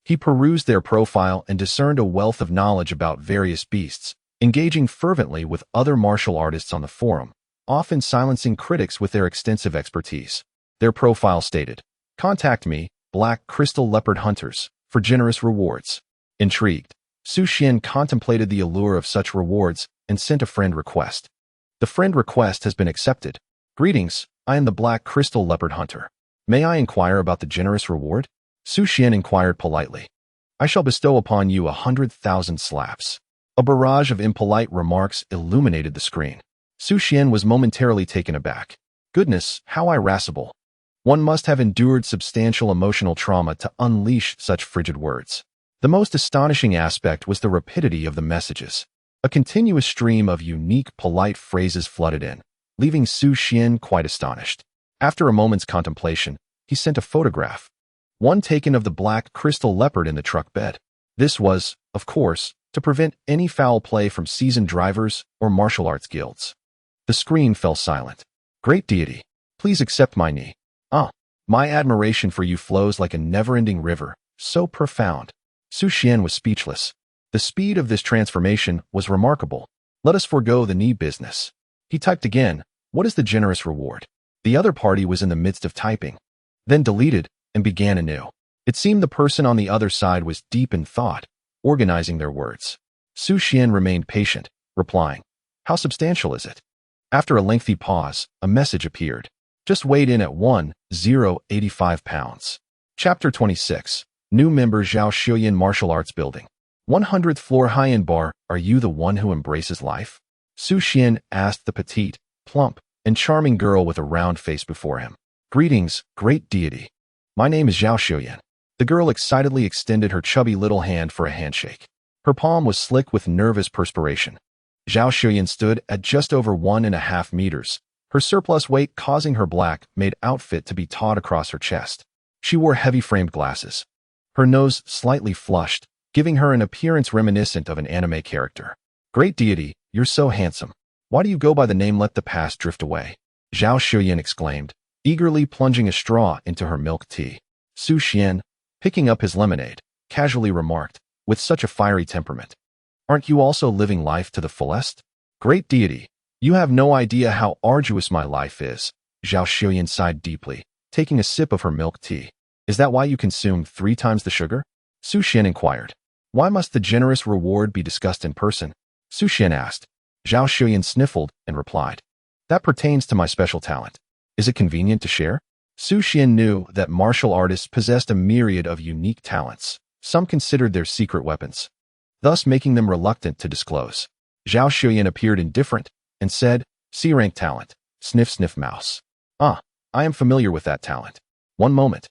He perused their profile and discerned a wealth of knowledge about various beasts, engaging fervently with other martial artists on the forum, often silencing critics with their extensive expertise. Their profile stated, "Contact me, Black Crystal Leopard Hunters, for generous rewards." Intrigued, Su Xuan contemplated the allure of such rewards and sent a friend request. The friend request has been accepted. "Greetings, I am the Black Crystal Leopard Hunter. May I inquire about the generous reward?" Su Xuan inquired politely. "I shall bestow upon you 100,000 slaps." A barrage of impolite remarks illuminated the screen. Su Xuan was momentarily taken aback. Goodness, how irascible. One must have endured substantial emotional trauma to unleash such frigid words. The most astonishing aspect was the rapidity of the messages. A continuous stream of unique, polite phrases flooded in, leaving Su Xuan quite astonished. After a moment's contemplation, he sent a photograph, one taken of the black crystal leopard in the truck bed. This was, of course, to prevent any foul play from seasoned drivers or martial arts guilds. The screen fell silent. "Great deity, please accept my knee." My admiration for you flows like a never-ending river, so profound. Su Xuan was speechless. The speed of this transformation was remarkable. Let us forego the knee business. He typed again, what is the generous reward? The other party was in the midst of typing, then deleted and began anew. It seemed the person on the other side was deep in thought, organizing their words. Su Xuan remained patient, replying, how substantial is it? After a lengthy pause, a message appeared. Just weighed in at 1,085 pounds. Chapter 26. New member Zhao Xuyan Martial Arts Building. 100th floor high-end bar. Are you the one who embraces life? Su Xuan asked the petite, plump, and charming girl with a round face before him. Greetings, great deity. My name is Zhao Xuyan. The girl excitedly extended her chubby little hand for a handshake. Her palm was slick with nervous perspiration. Zhao Xuyan stood at just over 1.5 meters, her surplus weight causing her black-made outfit to be taut across her chest. She wore heavy-framed glasses. Her nose slightly flushed, giving her an appearance reminiscent of an anime character. Great deity, you're so handsome. Why do you go by the name Let the Past Drift Away? Zhao Xuyan exclaimed, eagerly plunging a straw into her milk tea. Su Xuan, picking up his lemonade, casually remarked, with such a fiery temperament. Aren't you also living life to the fullest? Great deity, you have no idea how arduous my life is. Zhao Xuyan sighed deeply, taking a sip of her milk tea. Is that why you consume 3 times the sugar? Su Xuan inquired. Why must the generous reward be discussed in person? Su Xuan asked. Zhao Xuyan sniffled and replied. That pertains to my special talent. Is it convenient to share? Su Xuan knew that martial artists possessed a myriad of unique talents. Some considered their secret weapons, thus making them reluctant to disclose. Zhao Xuyan appeared indifferent and said, C-rank talent, sniff sniff mouse. Ah, I am familiar with that talent. One moment.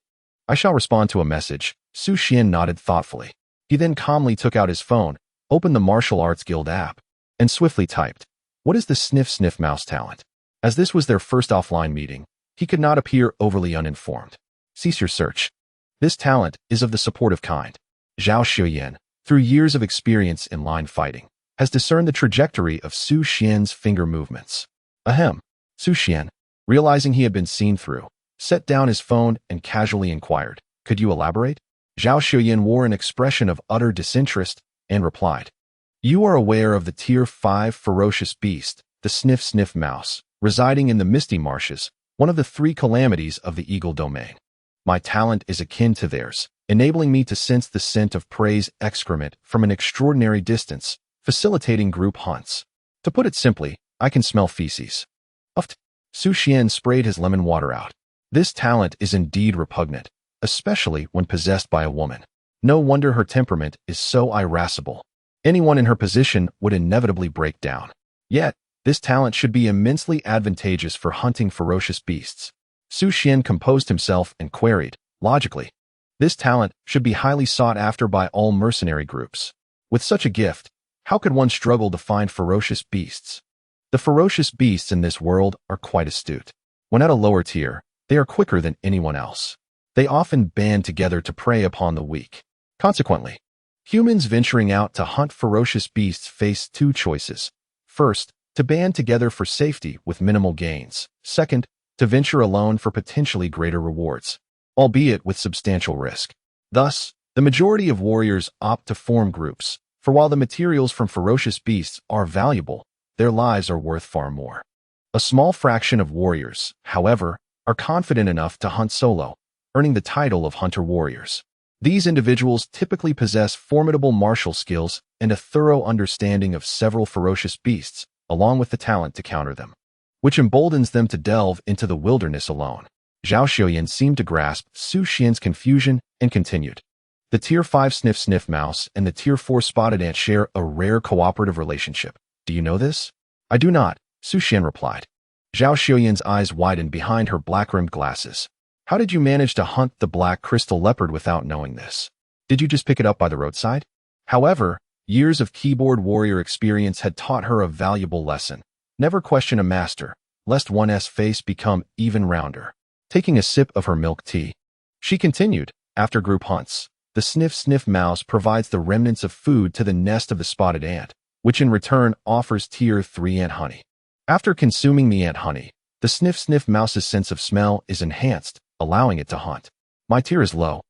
I shall respond to a message. Su Xuan nodded thoughtfully. He then calmly took out his phone, opened the Martial Arts Guild app, and swiftly typed, what is the sniff sniff mouse talent? As this was their first offline meeting, he could not appear overly uninformed. Cease your search. This talent is of the supportive kind. Zhao Xuyan, through years of experience in line fighting, has discerned the trajectory of Su Xuan's finger movements. Ahem. Su Xuan, realizing he had been seen through, set down his phone and casually inquired, could you elaborate? Zhao Xuyan wore an expression of utter disinterest and replied, you are aware of the Tier 5 ferocious beast, the sniff sniff mouse, residing in the Misty Marshes, one of the 3 calamities of the Eagle Domain. My talent is akin to theirs, enabling me to sense the scent of prey's excrement from an extraordinary distance, facilitating group hunts. To put it simply, I can smell feces. Uft. Su Xuan sprayed his lemon water out. This talent is indeed repugnant, especially when possessed by a woman. No wonder her temperament is so irascible. Anyone in her position would inevitably break down. Yet, this talent should be immensely advantageous for hunting ferocious beasts. Su Xuan composed himself and queried, logically, this talent should be highly sought after by all mercenary groups. With such a gift, how could one struggle to find ferocious beasts? The ferocious beasts in this world are quite astute. When at a lower tier, they are quicker than anyone else. They often band together to prey upon the weak. Consequently, humans venturing out to hunt ferocious beasts face 2 choices. First, to band together for safety with minimal gains. Second, to venture alone for potentially greater rewards, albeit with substantial risk. Thus, the majority of warriors opt to form groups, for while the materials from ferocious beasts are valuable, their lives are worth far more. A small fraction of warriors, however, are confident enough to hunt solo, earning the title of hunter-warriors. These individuals typically possess formidable martial skills and a thorough understanding of several ferocious beasts, along with the talent to counter them, which emboldens them to delve into the wilderness alone. Zhao Xuyan seemed to grasp Su Xuan's confusion and continued. The Tier 5 sniff sniff mouse and the Tier 4 spotted ant share a rare cooperative relationship. Do you know this? I do not, Su Xuan replied. Zhao Xuyan's eyes widened behind her black-rimmed glasses. How did you manage to hunt the black crystal leopard without knowing this? Did you just pick it up by the roadside? However, years of keyboard warrior experience had taught her a valuable lesson. Never question a master, lest one's face become even rounder. Taking a sip of her milk tea, she continued, after group hunts, the sniff sniff mouse provides the remnants of food to the nest of the spotted ant, which in return offers Tier 3 ant honey. After consuming the ant honey, the sniff sniff mouse's sense of smell is enhanced, allowing it to hunt. My tier is low,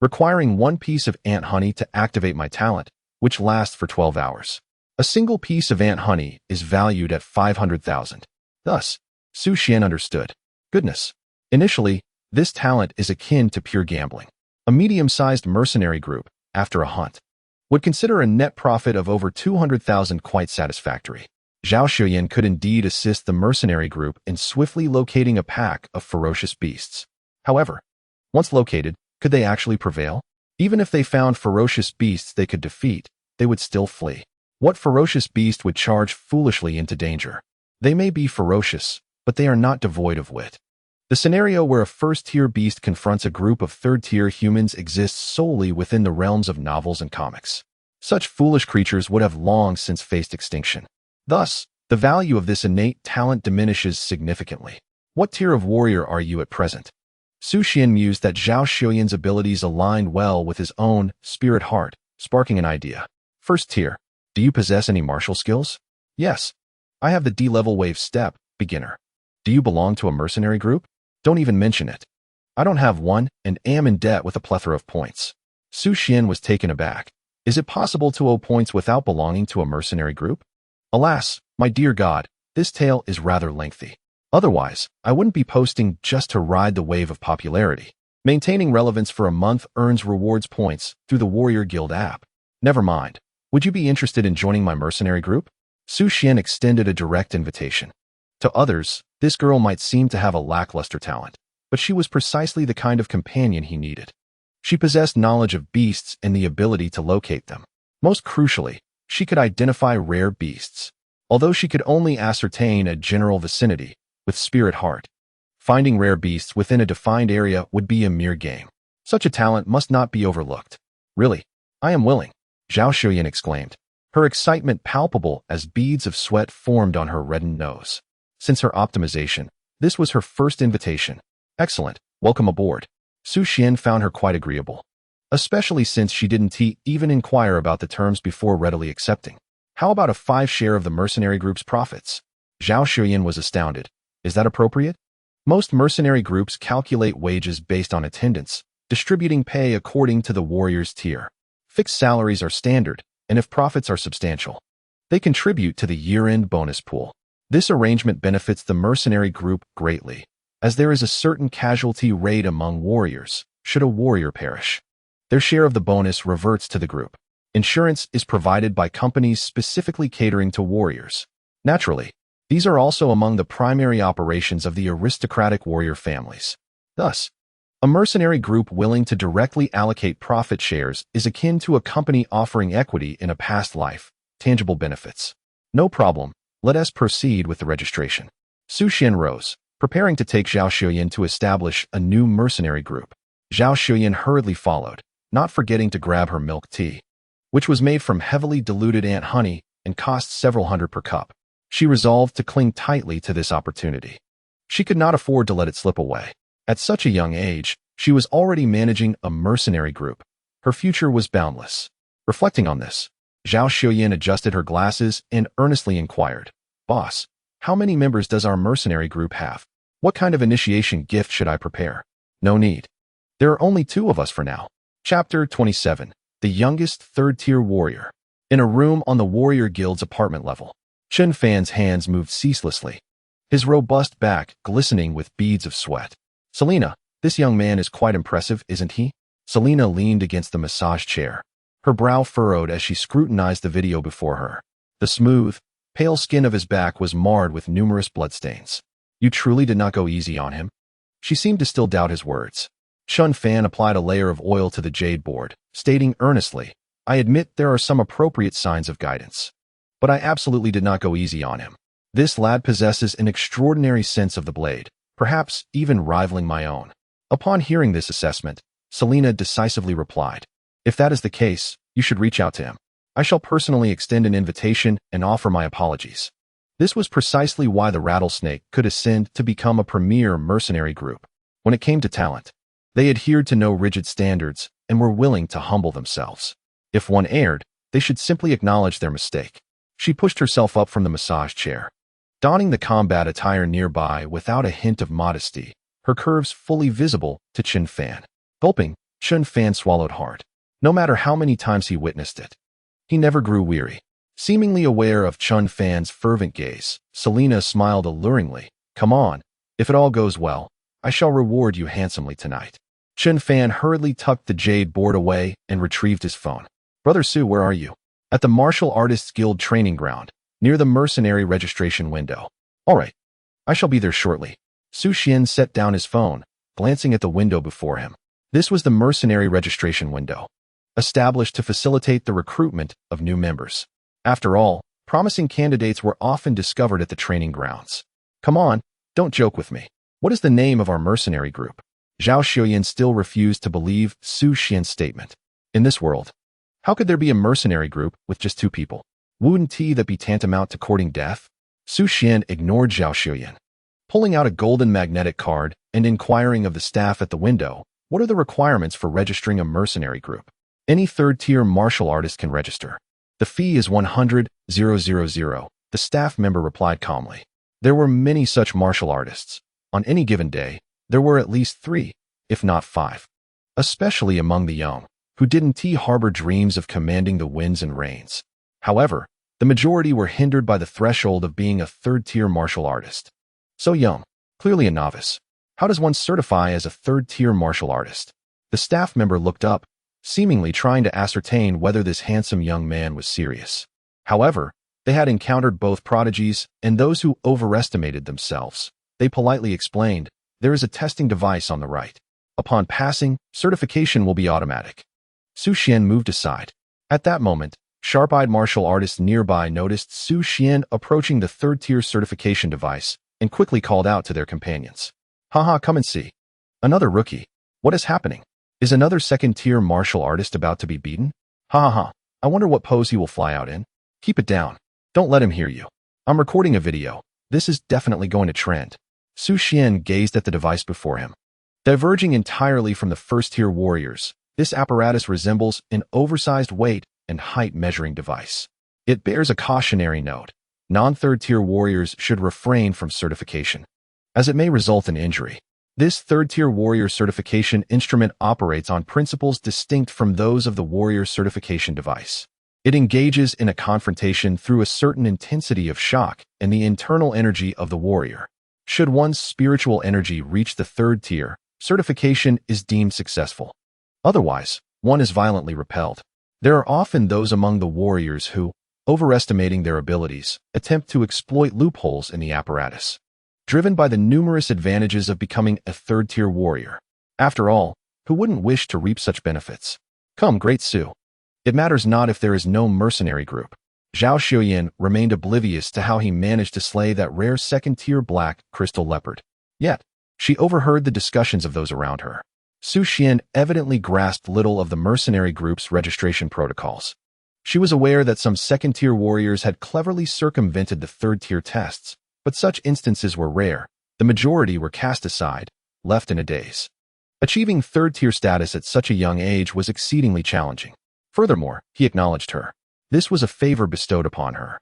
requiring 1 piece of ant honey to activate my talent, which lasts for 12 hours. A single piece of ant honey is valued at 500,000. Thus, Su Xuan understood. Goodness. Initially, this talent is akin to pure gambling. A medium-sized mercenary group, after a hunt, would consider a net profit of over 200,000 quite satisfactory. Su Xuan could indeed assist the mercenary group in swiftly locating a pack of ferocious beasts. However, once located, could they actually prevail? Even if they found ferocious beasts they could defeat, they would still flee. What ferocious beast would charge foolishly into danger? They may be ferocious, but they are not devoid of wit. The scenario where a first-tier beast confronts a group of third-tier humans exists solely within the realms of novels and comics. Such foolish creatures would have long since faced extinction. Thus, the value of this innate talent diminishes significantly. What tier of warrior are you at present? Su Xuan mused that Su Xuan's abilities aligned well with his own spirit heart, sparking an idea. First tier. Do you possess any martial skills? Yes. I have the D-level wave step, beginner. Do you belong to a mercenary group? Don't even mention it. I don't have one and am in debt with a plethora of points. Su Xuan was taken aback. Is it possible to owe points without belonging to a mercenary group? Alas, my dear God, this tale is rather lengthy. Otherwise, I wouldn't be posting just to ride the wave of popularity. Maintaining relevance for a month earns rewards points through the Warrior Guild app. Never mind. Would you be interested in joining my mercenary group? Su Xuan extended a direct invitation. To others, this girl might seem to have a lackluster talent, but she was precisely the kind of companion he needed. She possessed knowledge of beasts and the ability to locate them. Most crucially, she could identify rare beasts. Although she could only ascertain a general vicinity, with spirit heart, finding rare beasts within a defined area would be a mere game. Such a talent must not be overlooked. Really, I am willing, Su Xuan exclaimed, her excitement palpable as beads of sweat formed on her reddened nose. Since her optimization, this was her first invitation. Excellent, welcome aboard. Su Xuan found her quite agreeable, especially since she didn't even inquire about the terms before readily accepting. How about a 5 share of the mercenary group's profits? Su Xuan was astounded. Is that appropriate? Most mercenary groups calculate wages based on attendance, distributing pay according to the warrior's tier. Fixed salaries are standard, and if profits are substantial, they contribute to the year-end bonus pool. This arrangement benefits the mercenary group greatly, as there is a certain casualty rate among warriors, should a warrior perish. Their share of the bonus reverts to the group. Insurance is provided by companies specifically catering to warriors. Naturally, these are also among the primary operations of the aristocratic warrior families. Thus, a mercenary group willing to directly allocate profit shares is akin to a company offering equity in a past life, tangible benefits. No problem, let us proceed with the registration. Su Xuan rose, preparing to take Su Xuan to establish a new mercenary group. Su Xuan hurriedly followed, not forgetting to grab her milk tea, which was made from heavily diluted ant honey and cost several hundred per cup. She resolved to cling tightly to this opportunity. She could not afford to let it slip away. At such a young age, she was already managing a mercenary group. Her future was boundless. Reflecting on this, Su Xuan adjusted her glasses and earnestly inquired, "Boss, how many members does our mercenary group have? What kind of initiation gift should I prepare?" "No need. There are only 2 of us for now." Chapter 27. The Youngest Third-Tier Warrior. In a room on the Warrior Guild's apartment level, Chen Fan's hands moved ceaselessly, his robust back glistening with beads of sweat. "Selena, this young man is quite impressive, isn't he?" Selena leaned against the massage chair, her brow furrowed as she scrutinized the video before her. The smooth, pale skin of his back was marred with numerous bloodstains. "You truly did not go easy on him?" She seemed to still doubt his words. Chen Fan applied a layer of oil to the jade board, stating earnestly, "I admit there are some appropriate signs of guidance, but I absolutely did not go easy on him. This lad possesses an extraordinary sense of the blade, perhaps even rivaling my own." Upon hearing this assessment, Selena decisively replied, "If that is the case, you should reach out to him. I shall personally extend an invitation and offer my apologies." This was precisely why the Rattlesnake could ascend to become a premier mercenary group. When it came to talent, they adhered to no rigid standards and were willing to humble themselves. If one erred, they should simply acknowledge their mistake. She pushed herself up from the massage chair, donning the combat attire nearby without a hint of modesty, her curves fully visible to Chen Fan. Gulping, Chen Fan swallowed hard. No matter how many times he witnessed it, he never grew weary. Seemingly aware of Chen Fan's fervent gaze, Selena smiled alluringly. Come on, if it all goes well, I shall reward you handsomely tonight. Chen Fan hurriedly tucked the jade board away and retrieved his phone. Brother Su, where are you? At the Martial Artists Guild training ground, near the mercenary registration window. All right, I shall be there shortly. Su Xuan set down his phone, glancing at the window before him. This was the mercenary registration window, established to facilitate the recruitment of new members. After all, promising candidates were often discovered at the training grounds. Come on, don't joke with me. What is the name of our mercenary group? Zhao Xiuyan still refused to believe Su Xian's statement. In this world, how could there be a mercenary group with just 2 people? Wouldn't that be tantamount to courting death? Su Xian ignored Zhao Xiuyan, pulling out a golden magnetic card and inquiring of the staff at the window, what are the requirements for registering a mercenary group? Any 3rd-tier martial artist can register. The fee is 100,000. The staff member replied calmly. There were many such martial artists. On any given day, there were at least 3, if not 5, especially among the young, who didn't harbor dreams of commanding the winds and rains. However, the majority were hindered by the threshold of being a 3rd-tier martial artist. So young, clearly a novice. How does one certify as a 3rd-tier martial artist? The staff member looked up, seemingly trying to ascertain whether this handsome young man was serious. However, they had encountered both prodigies and those who overestimated themselves. They politely explained, there is a testing device on the right. Upon passing, certification will be automatic. Su Xuan moved aside. At that moment, sharp-eyed martial artists nearby noticed Su Xuan approaching the 3rd-tier certification device and quickly called out to their companions. Haha, come and see. Another rookie. What is happening? Is another 2nd-tier martial artist about to be beaten? Ha ha ha. I wonder what pose he will fly out in. Keep it down. Don't let him hear you. I'm recording a video. This is definitely going to trend. Su Xuan gazed at the device before him. Diverging entirely from the 1st-tier warriors, this apparatus resembles an oversized weight and height measuring device. It bears a cautionary note. Non-3rd-tier warriors should refrain from certification, as it may result in injury. This 3rd-tier warrior certification instrument operates on principles distinct from those of the warrior certification device. It engages in a confrontation through a certain intensity of shock and the internal energy of the warrior. Should one's spiritual energy reach the 3rd tier, certification is deemed successful. Otherwise, one is violently repelled. There are often those among the warriors who, overestimating their abilities, attempt to exploit loopholes in the apparatus, driven by the numerous advantages of becoming a 3rd-tier warrior. After all, who wouldn't wish to reap such benefits? Come, great Su. It matters not if there is no mercenary group. Zhao Xiuyan remained oblivious to how he managed to slay that rare 2nd-tier black crystal leopard. Yet, she overheard the discussions of those around her. Su Xuan evidently grasped little of the mercenary group's registration protocols. She was aware that some 2nd-tier warriors had cleverly circumvented the 3rd-tier tests, but such instances were rare. The majority were cast aside, left in a daze. Achieving 3rd-tier status at such a young age was exceedingly challenging. Furthermore, he acknowledged her. This was a favor bestowed upon her,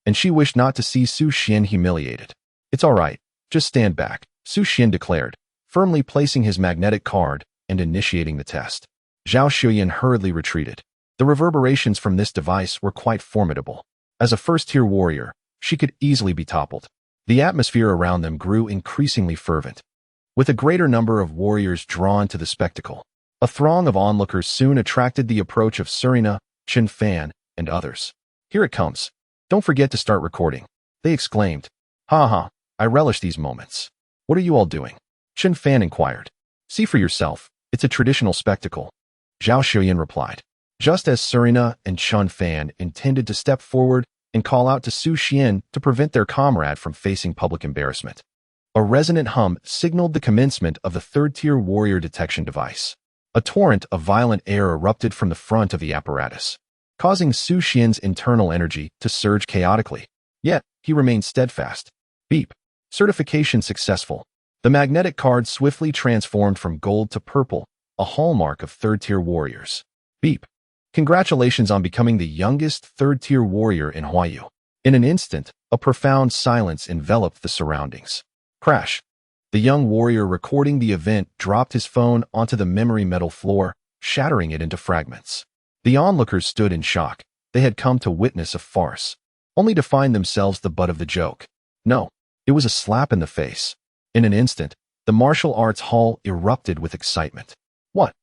and she wished not to see Su Xuan humiliated. It's all right, just stand back, Su Xuan declared, firmly placing his magnetic card and initiating the test. Zhao Xiuyan hurriedly retreated. The reverberations from this device were quite formidable. As a 1st-tier warrior, she could easily be toppled. The atmosphere around them grew increasingly fervent, with a greater number of warriors drawn to the spectacle. A throng of onlookers soon attracted the approach of Serena, Chen Fan, and others. Here it comes. Don't forget to start recording, they exclaimed. Ha ha, I relish these moments. What are you all doing? Chen Fan inquired. See for yourself, it's a traditional spectacle. Zhao Xiuyan replied. Just as Serena and Chen Fan intended to step forward and call out to Su Xuan to prevent their comrade from facing public embarrassment, a resonant hum signaled the commencement of the 3rd-tier warrior detection device. A torrent of violent air erupted from the front of the apparatus, causing Su Xian's internal energy to surge chaotically. Yet, he remained steadfast. Beep. Certification successful. The magnetic card swiftly transformed from gold to purple, a hallmark of 3rd-tier warriors. Beep. Congratulations on becoming the youngest 3rd-tier warrior in Huayu. In an instant, a profound silence enveloped the surroundings. Crash. The young warrior recording the event dropped his phone onto the memory metal floor, shattering it into fragments. The onlookers stood in shock. They had come to witness a farce, only to find themselves the butt of the joke. No, it was a slap in the face. In an instant, the martial arts hall erupted with excitement. What?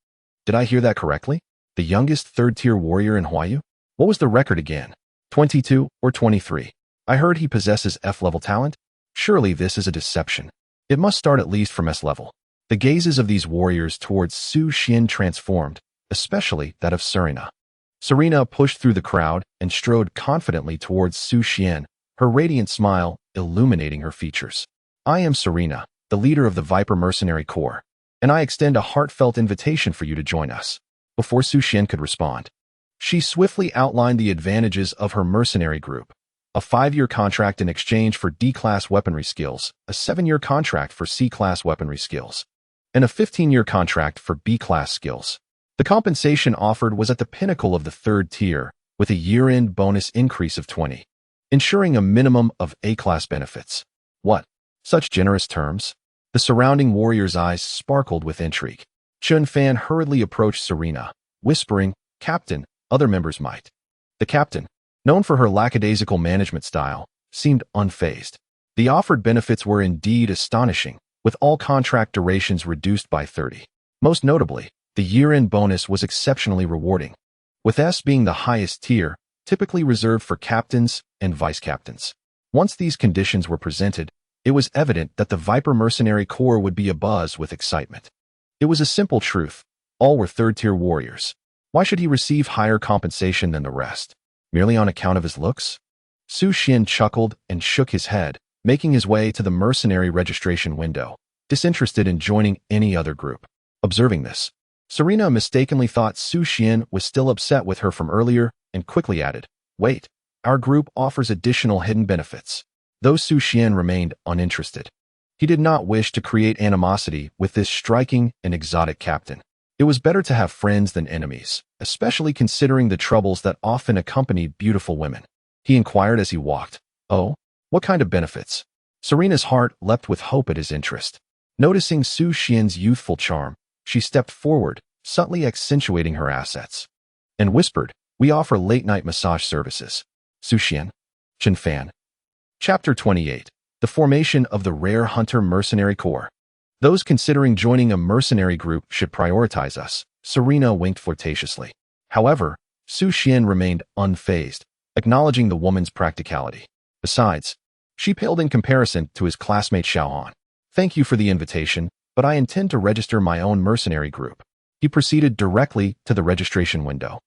Did I hear that correctly? The youngest third-tier warrior in Huayu? What was the record again? 22 or 23? I heard he possesses F-level talent? Surely this is a deception. It must start at least from S-level. The gazes of these warriors towards Su Xuan transformed, especially that of Serena. Serena pushed through the crowd and strode confidently towards Su Xuan, her radiant smile illuminating her features. I am Serena, the leader of the Viper Mercenary Corps, and I extend a heartfelt invitation for you to join us. Before Su Xuan could respond, she swiftly outlined the advantages of her mercenary group. A 5-year contract in exchange for D-class weaponry skills, a 7-year contract for C-class weaponry skills, and a 15-year contract for B-class skills. The compensation offered was at the pinnacle of the third tier, with a year-end bonus increase of 20, ensuring a minimum of A-class benefits. What? Such generous terms? The surrounding warriors' eyes sparkled with intrigue. Chun Fan hurriedly approached Serena, whispering, "Captain, other members might." The captain, known for her lackadaisical management style, seemed unfazed. The offered benefits were indeed astonishing, with all contract durations reduced by 30. Most notably, the year-end bonus was exceptionally rewarding, with S being the highest tier, typically reserved for captains and vice-captains. Once these conditions were presented, it was evident that the Viper Mercenary Corps would be abuzz with excitement. It was a simple truth. All were third-tier warriors. Why should he receive higher compensation than the rest? Merely on account of his looks? Su Xuan chuckled and shook his head, making his way to the mercenary registration window, disinterested in joining any other group. Observing this, Serena mistakenly thought Su Xuan was still upset with her from earlier and quickly added, "Wait, our group offers additional hidden benefits." Though Su Xuan remained uninterested, he did not wish to create animosity with this striking and exotic captain. It was better to have friends than enemies, especially considering the troubles that often accompanied beautiful women. He inquired as he walked, "Oh, what kind of benefits?" Serena's heart leapt with hope at his interest. Noticing Su Xuan's youthful charm, she stepped forward, subtly accentuating her assets, and whispered, "We offer late-night massage services." Su Xuan. Chun Fan. Chapter 28. The Formation of the Rare Hunter Mercenary Corps. Those considering joining a mercenary group should prioritize us, Serena winked flirtatiously. However, Su Xuan remained unfazed, acknowledging the woman's practicality. Besides, she paled in comparison to his classmate Xiaohan. "Thank you for the invitation, but I intend to register my own mercenary group." He proceeded directly to the registration window,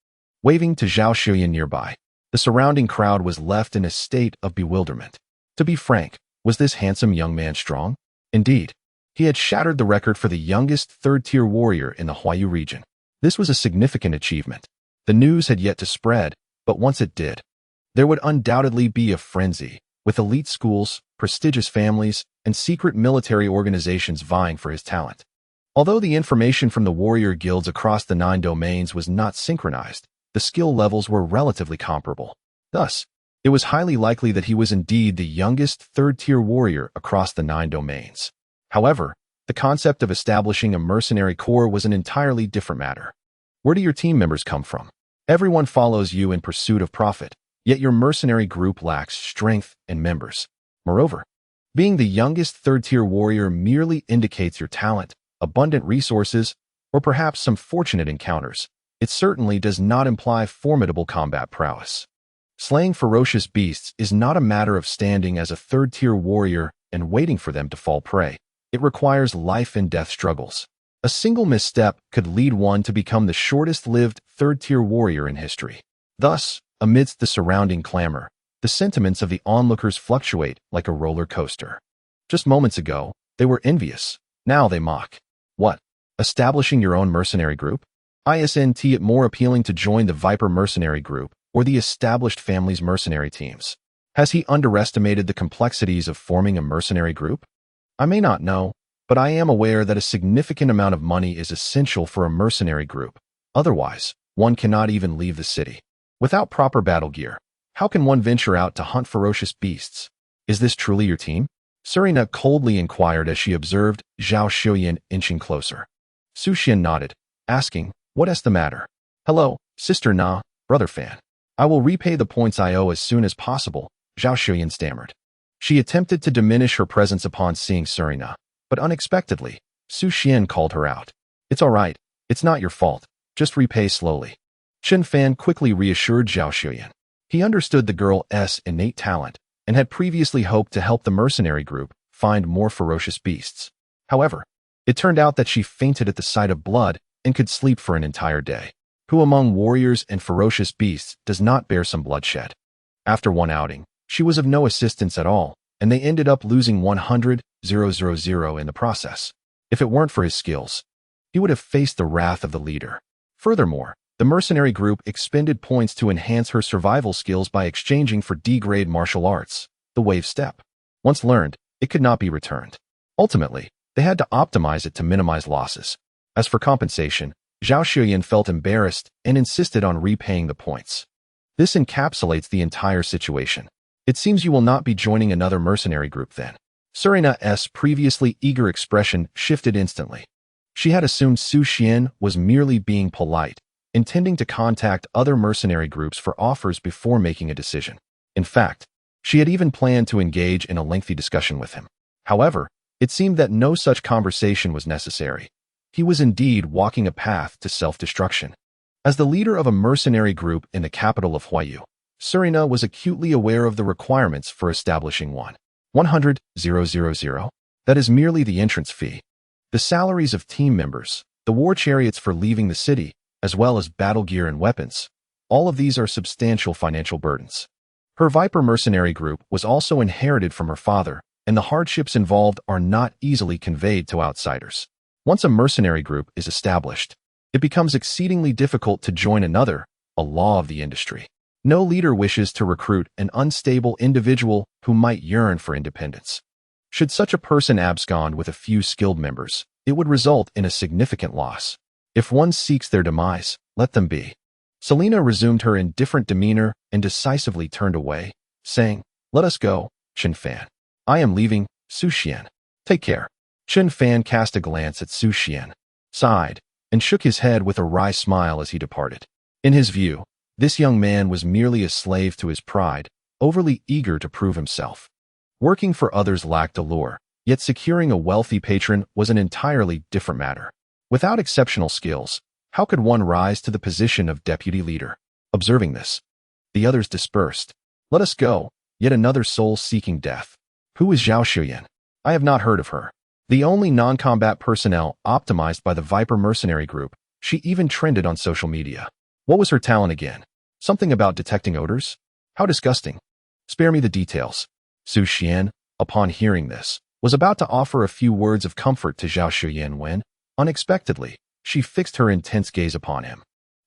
waving to Zhao Xuyan nearby. The surrounding crowd was left in a state of bewilderment. To be frank, was this handsome young man strong? Indeed, he had shattered the record for the youngest third-tier warrior in the Huayu region. This was a significant achievement. The news had yet to spread, but once it did, there would undoubtedly be a frenzy, with elite schools, prestigious families, and secret military organizations vying for his talent. Although the information from the warrior guilds across the 9 domains was not synchronized, the skill levels were relatively comparable. Thus, it was highly likely that he was indeed the youngest third-tier warrior across the 9 domains. However, the concept of establishing a mercenary corps was an entirely different matter. Where do your team members come from? Everyone follows you in pursuit of profit, yet your mercenary group lacks strength and members. Moreover, being the youngest third-tier warrior merely indicates your talent, abundant resources, or perhaps some fortunate encounters. It certainly does not imply formidable combat prowess. Slaying ferocious beasts is not a matter of standing as a third-tier warrior and waiting for them to fall prey. It requires life-and-death struggles. A single misstep could lead one to become the shortest-lived third-tier warrior in history. Thus, amidst the surrounding clamor, the sentiments of the onlookers fluctuate like a roller coaster. Just moments ago, they were envious. Now they mock. What? Establishing your own mercenary group? Isn't it more appealing to join the Viper Mercenary Group or the established family's mercenary teams? Has he underestimated the complexities of forming a mercenary group? I may not know, but I am aware that a significant amount of money is essential for a mercenary group. Otherwise, one cannot even leave the city. Without proper battle gear, how can one venture out to hunt ferocious beasts? Is this truly your team? Serena coldly inquired as she observed Zhao Xuan inching closer. Su Xuan nodded, asking, "What's the matter?" "Hello, Sister Na, brother Fan. I will repay the points I owe as soon as possible," Zhao Xuan stammered. She attempted to diminish her presence upon seeing Serena, but unexpectedly, Su Xuan called her out. "It's all right. It's not your fault. Just repay slowly." Chen Fan quickly reassured Zhao Xuan. He understood the girl's innate talent and had previously hoped to help the mercenary group find more ferocious beasts. However, it turned out that she fainted at the sight of blood and could sleep for an entire day. Who among warriors and ferocious beasts does not bear some bloodshed? After one outing, she was of no assistance at all, and they ended up losing 100,000 in the process. If it weren't for his skills, he would have faced the wrath of the leader. Furthermore, the mercenary group expended points to enhance her survival skills by exchanging for D-grade martial arts, the wave step. Once learned, it could not be returned. Ultimately, they had to optimize it to minimize losses. As for compensation, Zhao Xuan felt embarrassed and insisted on repaying the points. This encapsulates the entire situation. "It seems you will not be joining another mercenary group then." Serena's previously eager expression shifted instantly. She had assumed Su Xuan was merely being polite, intending to contact other mercenary groups for offers before making a decision. In fact, she had even planned to engage in a lengthy discussion with him. However, it seemed that no such conversation was necessary. He was indeed walking a path to self-destruction. As the leader of a mercenary group in the capital of Huayu, Serena was acutely aware of the requirements for establishing 100,000. That is merely the entrance fee. The salaries of team members, the war chariots for leaving the city, as well as battle gear and weapons. All of these are substantial financial burdens. Her Viper mercenary group was also inherited from her father, and the hardships involved are not easily conveyed to outsiders. Once a mercenary group is established, it becomes exceedingly difficult to join another, a law of the industry. No leader wishes to recruit an unstable individual who might yearn for independence. Should such a person abscond with a few skilled members, it would result in a significant loss. If one seeks their demise, let them be. Selena resumed her indifferent demeanor and decisively turned away, saying, "Let us go, Chen Fan. I am leaving, Su Xuan. Take care." Chen Fan cast a glance at Su Xuan, sighed, and shook his head with a wry smile as he departed. In his view, this young man was merely a slave to his pride, overly eager to prove himself. Working for others lacked allure, yet securing a wealthy patron was an entirely different matter. Without exceptional skills, how could one rise to the position of deputy leader? Observing this, the others dispersed. "Let us go," yet another soul seeking death. Who is Zhao Xuan? I have not heard of her. The only non-combat personnel optimized by the Viper mercenary group, she even trended on social media. What was her talent again? Something about detecting odors? How disgusting. Spare me the details. Su Xuan, upon hearing this, was about to offer a few words of comfort to Zhao Xuan when, unexpectedly, she fixed her intense gaze upon him,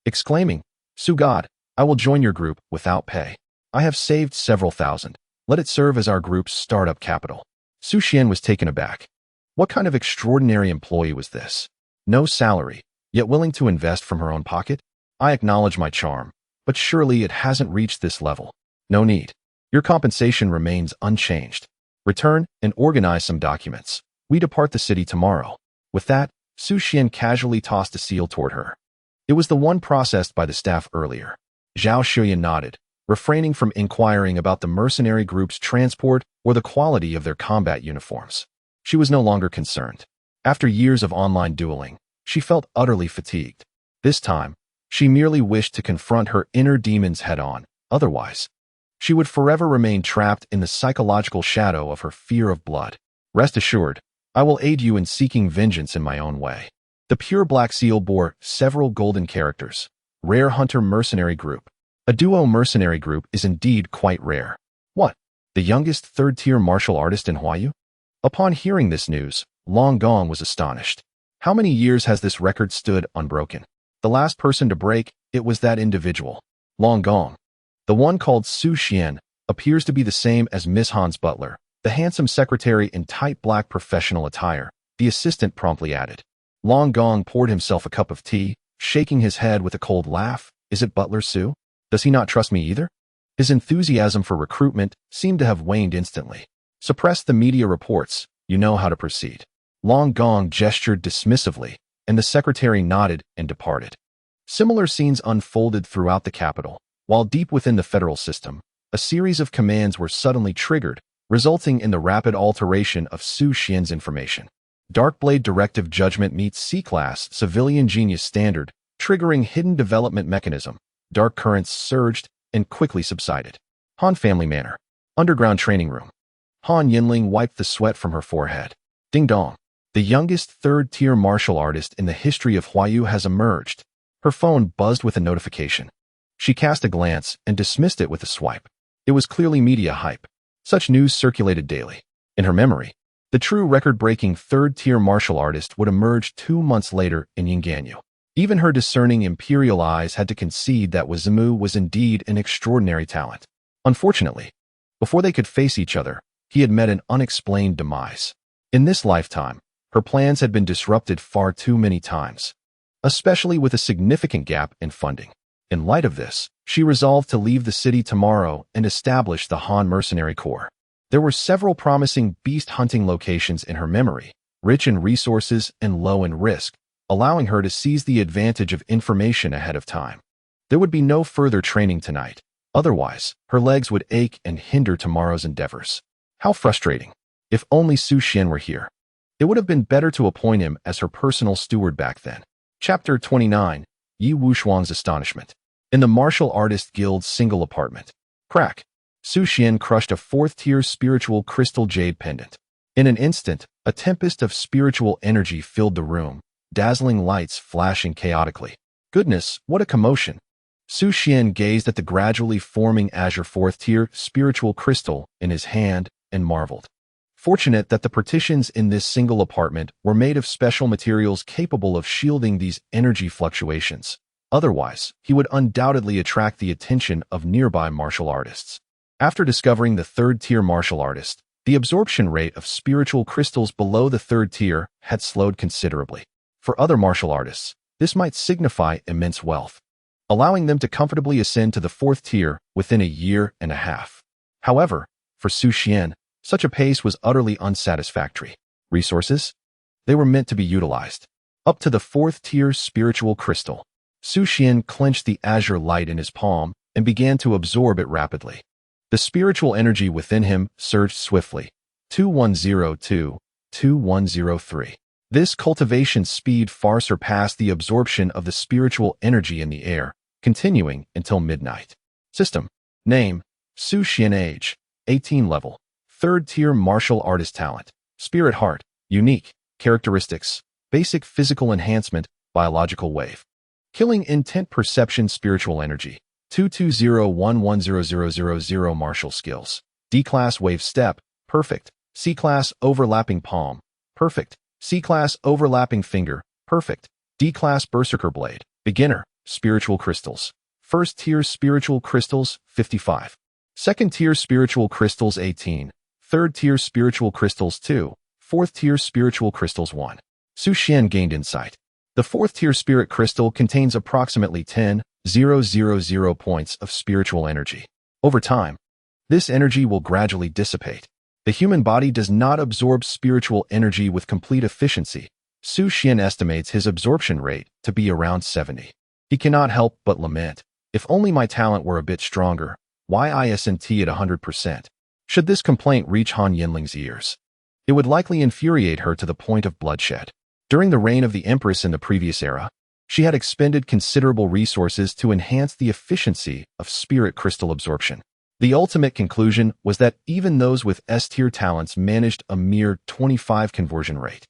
exclaiming, "Su God, I will join your group without pay. I have saved several thousand. Let it serve as our group's startup capital." Su Xuan was taken aback. What kind of extraordinary employee was this? No salary, yet willing to invest from her own pocket? I acknowledge my charm, but surely it hasn't reached this level. No need. Your compensation remains unchanged. Return and organize some documents. We depart the city tomorrow. With that, Su Xuan casually tossed a seal toward her. It was the one processed by the staff earlier. Zhao Xuan nodded, refraining from inquiring about the mercenary group's transport or the quality of their combat uniforms. She was no longer concerned. After years of online dueling, she felt utterly fatigued. This time, she merely wished to confront her inner demons head-on. Otherwise, she would forever remain trapped in the psychological shadow of her fear of blood. Rest assured, I will aid you in seeking vengeance in my own way. The pure black seal bore several golden characters. Rare hunter mercenary group. A duo mercenary group is indeed quite rare. What? The youngest third-tier martial artist in Huayu? Upon hearing this news, Long Gong was astonished. How many years has this record stood unbroken? The last person to break it was that individual. Long Gong. The one called Su Xuan appears to be the same as Miss Han's butler, the handsome secretary in tight black professional attire, the assistant promptly added. Long Gong poured himself a cup of tea, shaking his head with a cold laugh. Is it Butler Su? Does he not trust me either? His enthusiasm for recruitment seemed to have waned instantly. Suppress the media reports. You know how to proceed. Long Gong gestured dismissively, and the secretary nodded and departed. Similar scenes unfolded throughout the capital. While deep within the federal system, a series of commands were suddenly triggered, resulting in the rapid alteration of Su Xuan's information. Darkblade Directive Judgment meets C-Class Civilian Genius Standard, triggering hidden development mechanism. Dark currents surged and quickly subsided. Han Family Manor. Underground Training Room. Han Yanling wiped the sweat from her forehead. Ding dong. The youngest third-tier martial artist in the history of Huayu has emerged. Her phone buzzed with a notification. She cast a glance and dismissed it with a swipe. It was clearly media hype. Such news circulated daily. In her memory, the true record-breaking third-tier martial artist would emerge 2 months later in Yingganyu. Even her discerning imperial eyes had to concede that Wazimu was indeed an extraordinary talent. Unfortunately, before they could face each other, he had met an unexplained demise. In this lifetime, her plans had been disrupted far too many times, especially with a significant gap in funding. In light of this, she resolved to leave the city tomorrow and establish the Han Mercenary Corps. There were several promising beast hunting locations in her memory, rich in resources and low in risk, allowing her to seize the advantage of information ahead of time. There would be no further training tonight. Otherwise, her legs would ache and hinder tomorrow's endeavors. How frustrating. If only Su Xuan were here. It would have been better to appoint him as her personal steward back then. Chapter 29. Yi Wuxuan's Astonishment. In the Martial Artist Guild's single apartment. Crack. Su Xuan crushed a 4th-tier spiritual crystal jade pendant. In an instant, a tempest of spiritual energy filled the room, dazzling lights flashing chaotically. Goodness, what a commotion! Su Xuan gazed at the gradually forming azure 4th-tier spiritual crystal in his hand and marveled. Fortunate that the partitions in this single apartment were made of special materials capable of shielding these energy fluctuations. Otherwise, he would undoubtedly attract the attention of nearby martial artists. After discovering the 3rd-tier martial artist, the absorption rate of spiritual crystals below the 3rd tier had slowed considerably. For other martial artists, this might signify immense wealth, allowing them to comfortably ascend to the 4th tier within a year and a half. However, for Su Xuan, such a pace was utterly unsatisfactory. Resources? They were meant to be utilized. Up to the 4th tier spiritual crystal. Su Xuan clenched the azure light in his palm and began to absorb it rapidly. The spiritual energy within him surged swiftly. 2102, 2103. This cultivation speed far surpassed the absorption of the spiritual energy in the air, continuing until midnight. System. Name. Su Xuan. Age. 18 level. 3rd tier martial artist talent. Spirit heart. Unique. Characteristics. Basic physical enhancement. Biological wave. Killing intent perception spiritual energy. 220110000 martial skills. D-class wave step. Perfect. C-class overlapping palm. Perfect. C-class overlapping finger. Perfect. D-class berserker blade. Beginner. Spiritual crystals. 1st tier spiritual crystals 55. 2nd tier spiritual crystals 18. 3rd tier spiritual crystals 2. 4th tier spiritual crystals 1. Su Xuan gained insight. The 4th tier spirit crystal contains approximately 10,000 points of spiritual energy. Over time, this energy will gradually dissipate. The human body does not absorb spiritual energy with complete efficiency. Su Xuan estimates his absorption rate to be around 70. He cannot help but lament, if only my talent were a bit stronger. Why isn't at 100%? Should this complaint reach Han Yanling's ears, it would likely infuriate her to the point of bloodshed. During the reign of the Empress in the previous era, she had expended considerable resources to enhance the efficiency of spirit crystal absorption. The ultimate conclusion was that even those with S-tier talents managed a mere 25 conversion rate.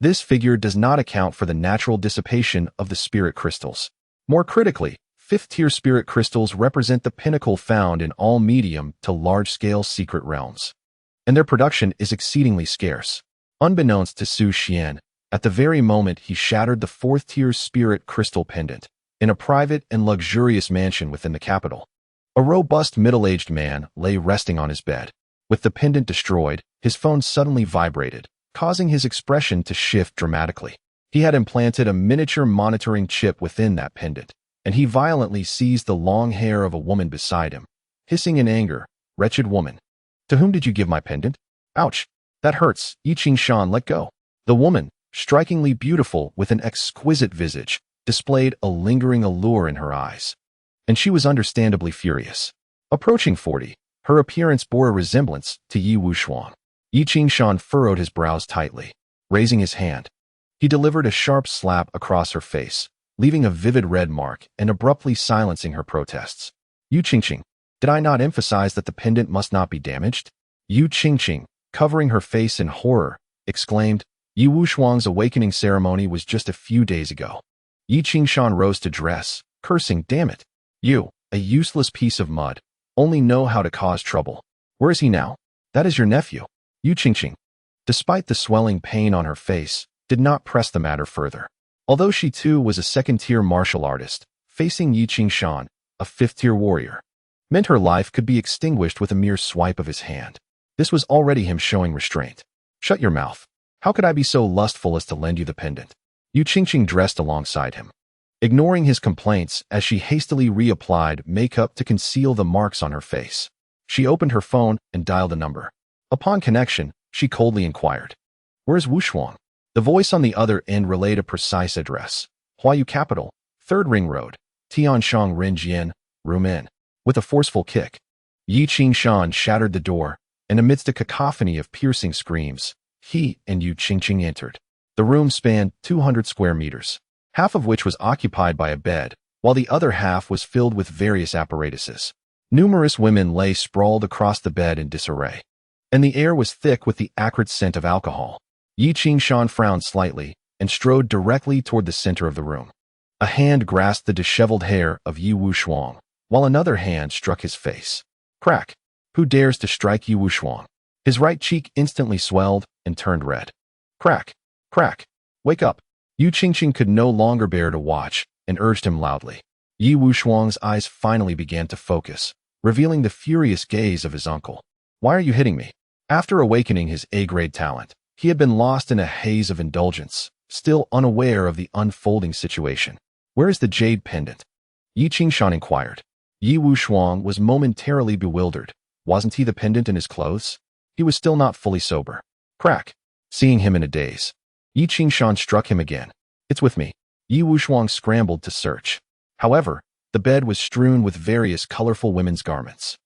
This figure does not account for the natural dissipation of the spirit crystals. More critically, 5th-tier spirit crystals represent the pinnacle found in all medium to large-scale secret realms, and their production is exceedingly scarce. Unbeknownst to Su Xuan, at the very moment he shattered the 4th-tier spirit crystal pendant, in a private and luxurious mansion within the capital, a robust middle-aged man lay resting on his bed. With the pendant destroyed, his phone suddenly vibrated, causing his expression to shift dramatically. He had implanted a miniature monitoring chip within that pendant, and he violently seized the long hair of a woman beside him, hissing in anger, "Wretched woman! To whom did you give my pendant?" Ouch! That hurts. Yi Shan let go. The woman, strikingly beautiful with an exquisite visage, displayed a lingering allure in her eyes. And she was understandably furious. Approaching 40, her appearance bore a resemblance to Yi Xuan. Yi Shan furrowed his brows tightly. Raising his hand, he delivered a sharp slap across her face, leaving a vivid red mark and abruptly silencing her protests. Yu Qingqing, did I not emphasize that the pendant must not be damaged? Yu Qingqing, covering her face in horror, exclaimed, Yi Wuxuang's awakening ceremony was just a few days ago. Yi Shan rose to dress, cursing, damn it. You, a useless piece of mud, only know how to cause trouble. Where is he now? That is your nephew. Yu Qingqing, despite the swelling pain on her face, did not press the matter further. Although she too was a second-tier martial artist, facing Yi Shan, a fifth-tier warrior, meant her life could be extinguished with a mere swipe of his hand. This was already him showing restraint. Shut your mouth. How could I be so lustful as to lend you the pendant? Yu Qingqing dressed alongside him, ignoring his complaints as she hastily reapplied makeup to conceal the marks on her face. She opened her phone and dialed a number. Upon connection, she coldly inquired, Where's Wuxuang? The voice on the other end relayed a precise address. Huayu Capital, 3rd Ring Road, Tianshang Rinjian, Room N. With a forceful kick, Yi Shan shattered the door, and amidst a cacophony of piercing screams, he and Yu Qingqing entered. The room spanned 200 square meters, half of which was occupied by a bed, while the other half was filled with various apparatuses. Numerous women lay sprawled across the bed in disarray, and the air was thick with the acrid scent of alcohol. Yi Shan frowned slightly and strode directly toward the center of the room. A hand grasped the disheveled hair of Yi Wuxuang, while another hand struck his face. Crack! Who dares to strike Yi Wuxuang? His right cheek instantly swelled and turned red. Crack! Crack! Wake up! Yu Qingqing could no longer bear to watch and urged him loudly. Yi Wuxuang's eyes finally began to focus, revealing the furious gaze of his uncle. Why are you hitting me? After awakening his A-grade talent, he had been lost in a haze of indulgence, still unaware of the unfolding situation. Where is the jade pendant? Yi Shan inquired. Yi Wuxuang was momentarily bewildered. Wasn't he the pendant in his clothes? He was still not fully sober. Crack! Seeing him in a daze, Yi Shan struck him again. It's with me. Yi Wuxuang scrambled to search. However, the bed was strewn with various colorful women's garments,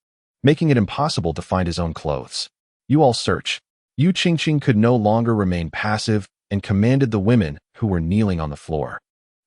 making it impossible to find his own clothes. You all search. Yu Qingqing could no longer remain passive and commanded the women who were kneeling on the floor.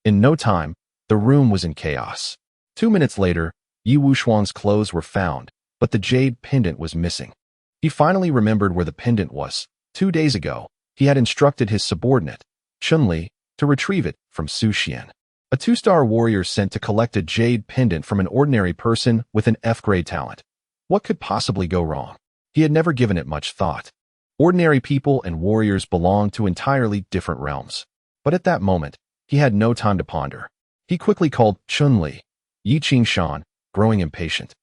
In no time, the room was in chaos. 2 minutes later, Yi Wuxuang's clothes were found, but the jade pendant was missing. He finally remembered where the pendant was. 2 days ago, he had instructed his subordinate, Chun-Li, to retrieve it from Su Xuan, a 2-star warrior sent to collect a jade pendant from an ordinary person with an F-grade talent. What could possibly go wrong? He had never given it much thought. Ordinary people and warriors belonged to entirely different realms. But at that moment, he had no time to ponder. He quickly called Chun-Li. Yi Shan, growing impatient,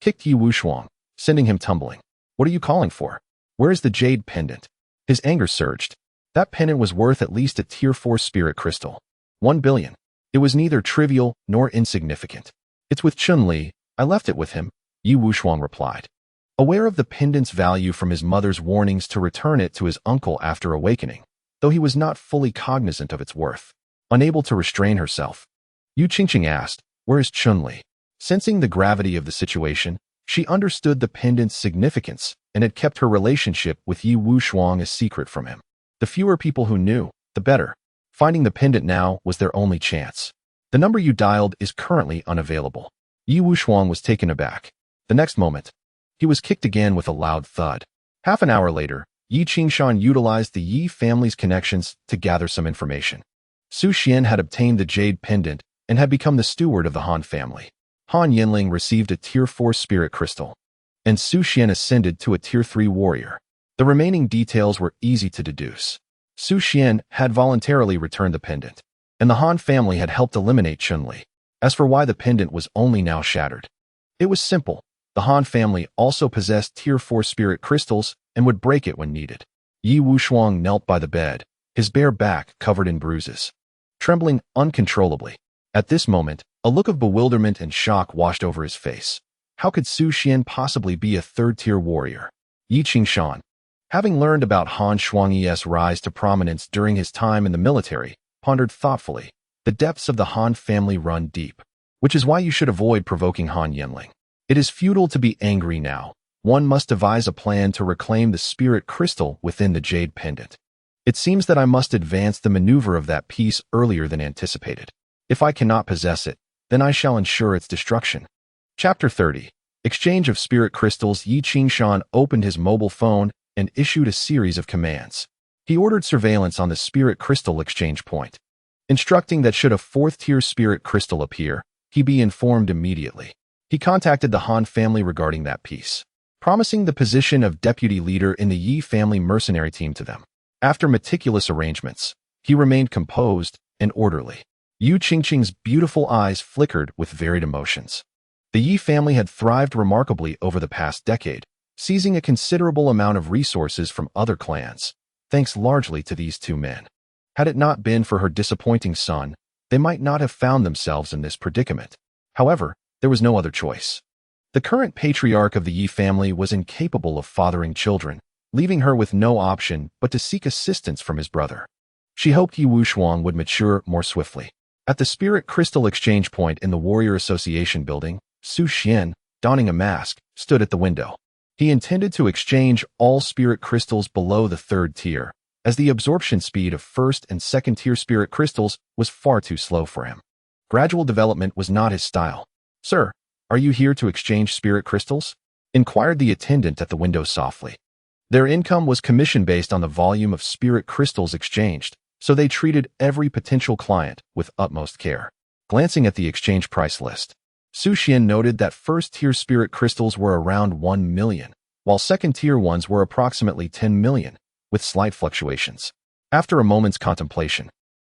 kicked Yi Wuxuang, sending him tumbling. What are you calling for? Where is the jade pendant? His anger surged. That pendant was worth at least a tier 4 spirit crystal. 1 billion. It was neither trivial nor insignificant. It's with Chun-Li. I left it with him, Yi Wuxuang replied. Aware of the pendant's value from his mother's warnings to return it to his uncle after awakening, though he was not fully cognizant of its worth. Unable to restrain herself, Yu Qingqing asked, Where is Chun-Li? Sensing the gravity of the situation, she understood the pendant's significance and had kept her relationship with Yi Wuxuang a secret from him. The fewer people who knew, the better. Finding the pendant now was their only chance. The number you dialed is currently unavailable. Yi Wuxuang was taken aback. The next moment, he was kicked again with a loud thud. Half an hour later, Yi Shan utilized the Yi family's connections to gather some information. Su Xuan had obtained the jade pendant and had become the steward of the Han family. Han Yanling received a tier 4 spirit crystal, and Su Xuan ascended to a tier 3 warrior. The remaining details were easy to deduce. Su Xuan had voluntarily returned the pendant, and the Han family had helped eliminate Chun-Li. As for why the pendant was only now shattered, it was simple. The Han family also possessed tier 4 spirit crystals and would break it when needed. Yi Wuxuang knelt by the bed, his bare back covered in bruises, trembling uncontrollably. At this moment, a look of bewilderment and shock washed over his face. How could Su Xuan possibly be a 3rd-tier warrior? Yi Shan, Having learned about Han Shuangyi's rise to prominence during his time in the military, pondered thoughtfully, the depths of the Han family run deep, which is why you should avoid provoking Han Yanling. It is futile to be angry now. One must devise a plan to reclaim the spirit crystal within the jade pendant. It seems that I must advance the maneuver of that piece earlier than anticipated. If I cannot possess it, then I shall ensure its destruction. Chapter 30. Exchange of Spirit Crystals. Yi Qingshan opened his mobile phone and issued a series of commands. He ordered surveillance on the spirit crystal exchange point, instructing that should a fourth-tier spirit crystal appear, he be informed immediately. He contacted the Han family regarding that piece, promising the position of deputy leader in the Yi family mercenary team to them. After meticulous arrangements, he remained composed and orderly. Yu Qingqing's beautiful eyes flickered with varied emotions. The Yi family had thrived remarkably over the past decade, seizing a considerable amount of resources from other clans, thanks largely to these two men. Had it not been for her disappointing son, they might not have found themselves in this predicament. However, there was no other choice. The current patriarch of the Yi family was incapable of fathering children, leaving her with no option but to seek assistance from his brother. She hoped Su Xuan would mature more swiftly. At the Spirit Crystal Exchange Point in the Warrior Association building, Su Xuan, donning a mask, stood at the window. He intended to exchange all spirit crystals below the third tier, as the absorption speed of first and second tier spirit crystals was far too slow for him. Gradual development was not his style. "Sir, are you here to exchange spirit crystals?" inquired the attendant at the window softly. Their income was commission based on the volume of spirit crystals exchanged, so they treated every potential client with utmost care. Glancing at the exchange price list, Su Xuan noted that first-tier spirit crystals were around 1 million, while second-tier ones were approximately 10 million, with slight fluctuations. After a moment's contemplation,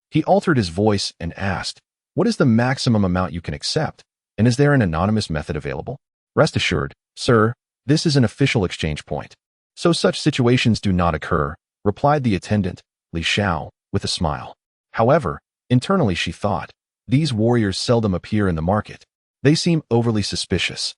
he altered his voice and asked, "What is the maximum amount you can accept, and is there an anonymous method available?" "Rest assured, sir, this is an official exchange point, so such situations do not occur," replied the attendant, Li Xiao, with a smile. However, internally she thought, these warriors seldom appear in the market. They seem overly suspicious,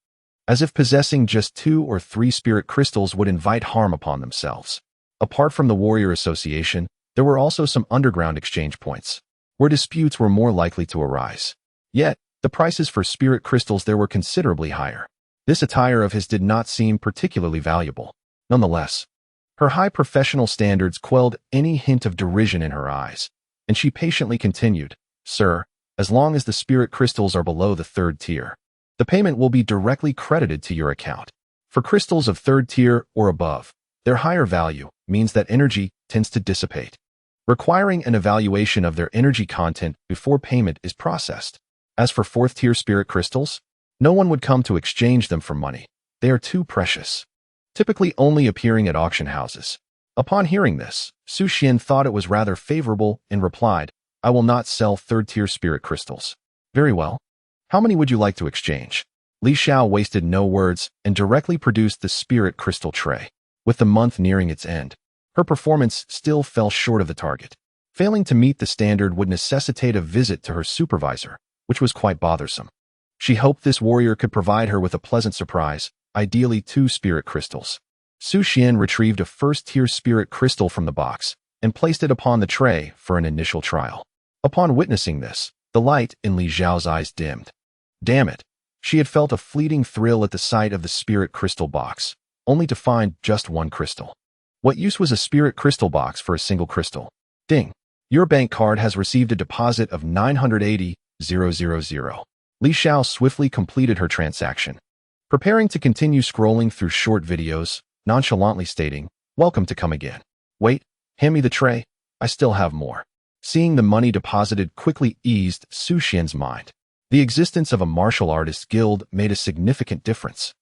as if possessing just 2 or 3 spirit crystals would invite harm upon themselves. Apart from the Warrior Association, there were also some underground exchange points, where disputes were more likely to arise. Yet, the prices for spirit crystals there were considerably higher. This attire of his did not seem particularly valuable. Nonetheless, her high professional standards quelled any hint of derision in her eyes, and she patiently continued, "Sir, as long as the spirit crystals are below the third tier, the payment will be directly credited to your account. For crystals of third tier or above, their higher value means that energy tends to dissipate, requiring an evaluation of their energy content before payment is processed. As for fourth-tier spirit crystals, no one would come to exchange them for money. They are too precious, typically only appearing at auction houses." Upon hearing this, Su Xuan thought it was rather favorable and replied, "I will not sell third-tier spirit crystals." "Very well. How many would you like to exchange?" Li Xiao wasted no words and directly produced the spirit crystal tray. With the month nearing its end, her performance still fell short of the target. Failing to meet the standard would necessitate a visit to her supervisor, which was quite bothersome. She hoped this warrior could provide her with a pleasant surprise, ideally 2 spirit crystals. Su Xuan retrieved a first-tier spirit crystal from the box and placed it upon the tray for an initial trial. Upon witnessing this, the light in Li Xiao's eyes dimmed. Damn it! She had felt a fleeting thrill at the sight of the spirit crystal box, only to find just 1 crystal. What use was a spirit crystal box for a single crystal? Ding! Your bank card has received a deposit of 980,000. Li Xiao swiftly completed her transaction, preparing to continue scrolling through short videos, nonchalantly stating, "Welcome to come again. Wait, hand me the tray, I still have more." Seeing the money deposited quickly eased Su Xuan's mind. The existence of a martial artist guild made a significant difference.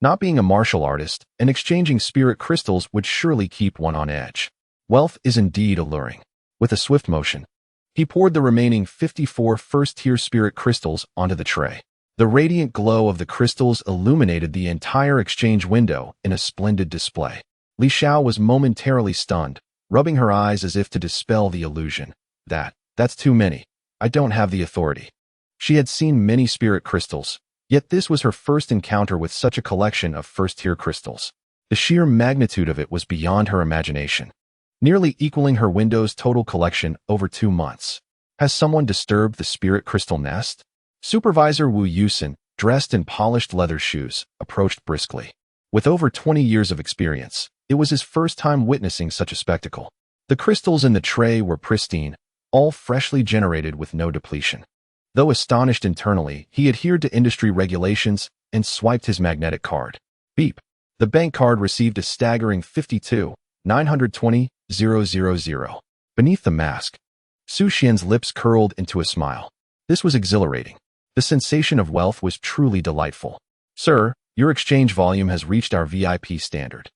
Not being a martial artist and exchanging spirit crystals would surely keep one on edge. Wealth is indeed alluring. With a swift motion, he poured the remaining 54 first-tier spirit crystals onto the tray. The radiant glow of the crystals illuminated the entire exchange window in a splendid display. Li Xiao was momentarily stunned, rubbing her eyes as if to dispel the illusion. That's too many. I don't have the authority." She had seen many spirit crystals, yet this was her first encounter with such a collection of first-tier crystals. The sheer magnitude of it was beyond her imagination, nearly equaling her Windows total collection over 2 months. Has someone disturbed the spirit crystal nest? Supervisor Wu Yusen, dressed in polished leather shoes, approached briskly. With over 20 years of experience, it was his first time witnessing such a spectacle. The crystals in the tray were pristine, all freshly generated with no depletion. Though astonished internally, he adhered to industry regulations and swiped his magnetic card. Beep. The bank card received a staggering 52,920,000. Beneath the mask, Su Xuan's lips curled into a smile. This was exhilarating. The sensation of wealth was truly delightful. Sir, your exchange volume has reached our VIP standard.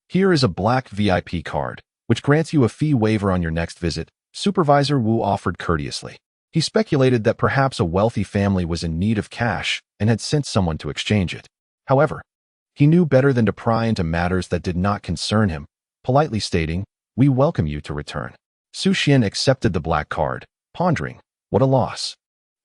Here is a black VIP card, which grants you a fee waiver on your next visit, Supervisor Wu offered courteously. He speculated that perhaps a wealthy family was in need of cash and had sent someone to exchange it. However, he knew better than to pry into matters that did not concern him, politely stating, "We welcome you to return." Su Xuan accepted the black card, pondering, what a loss.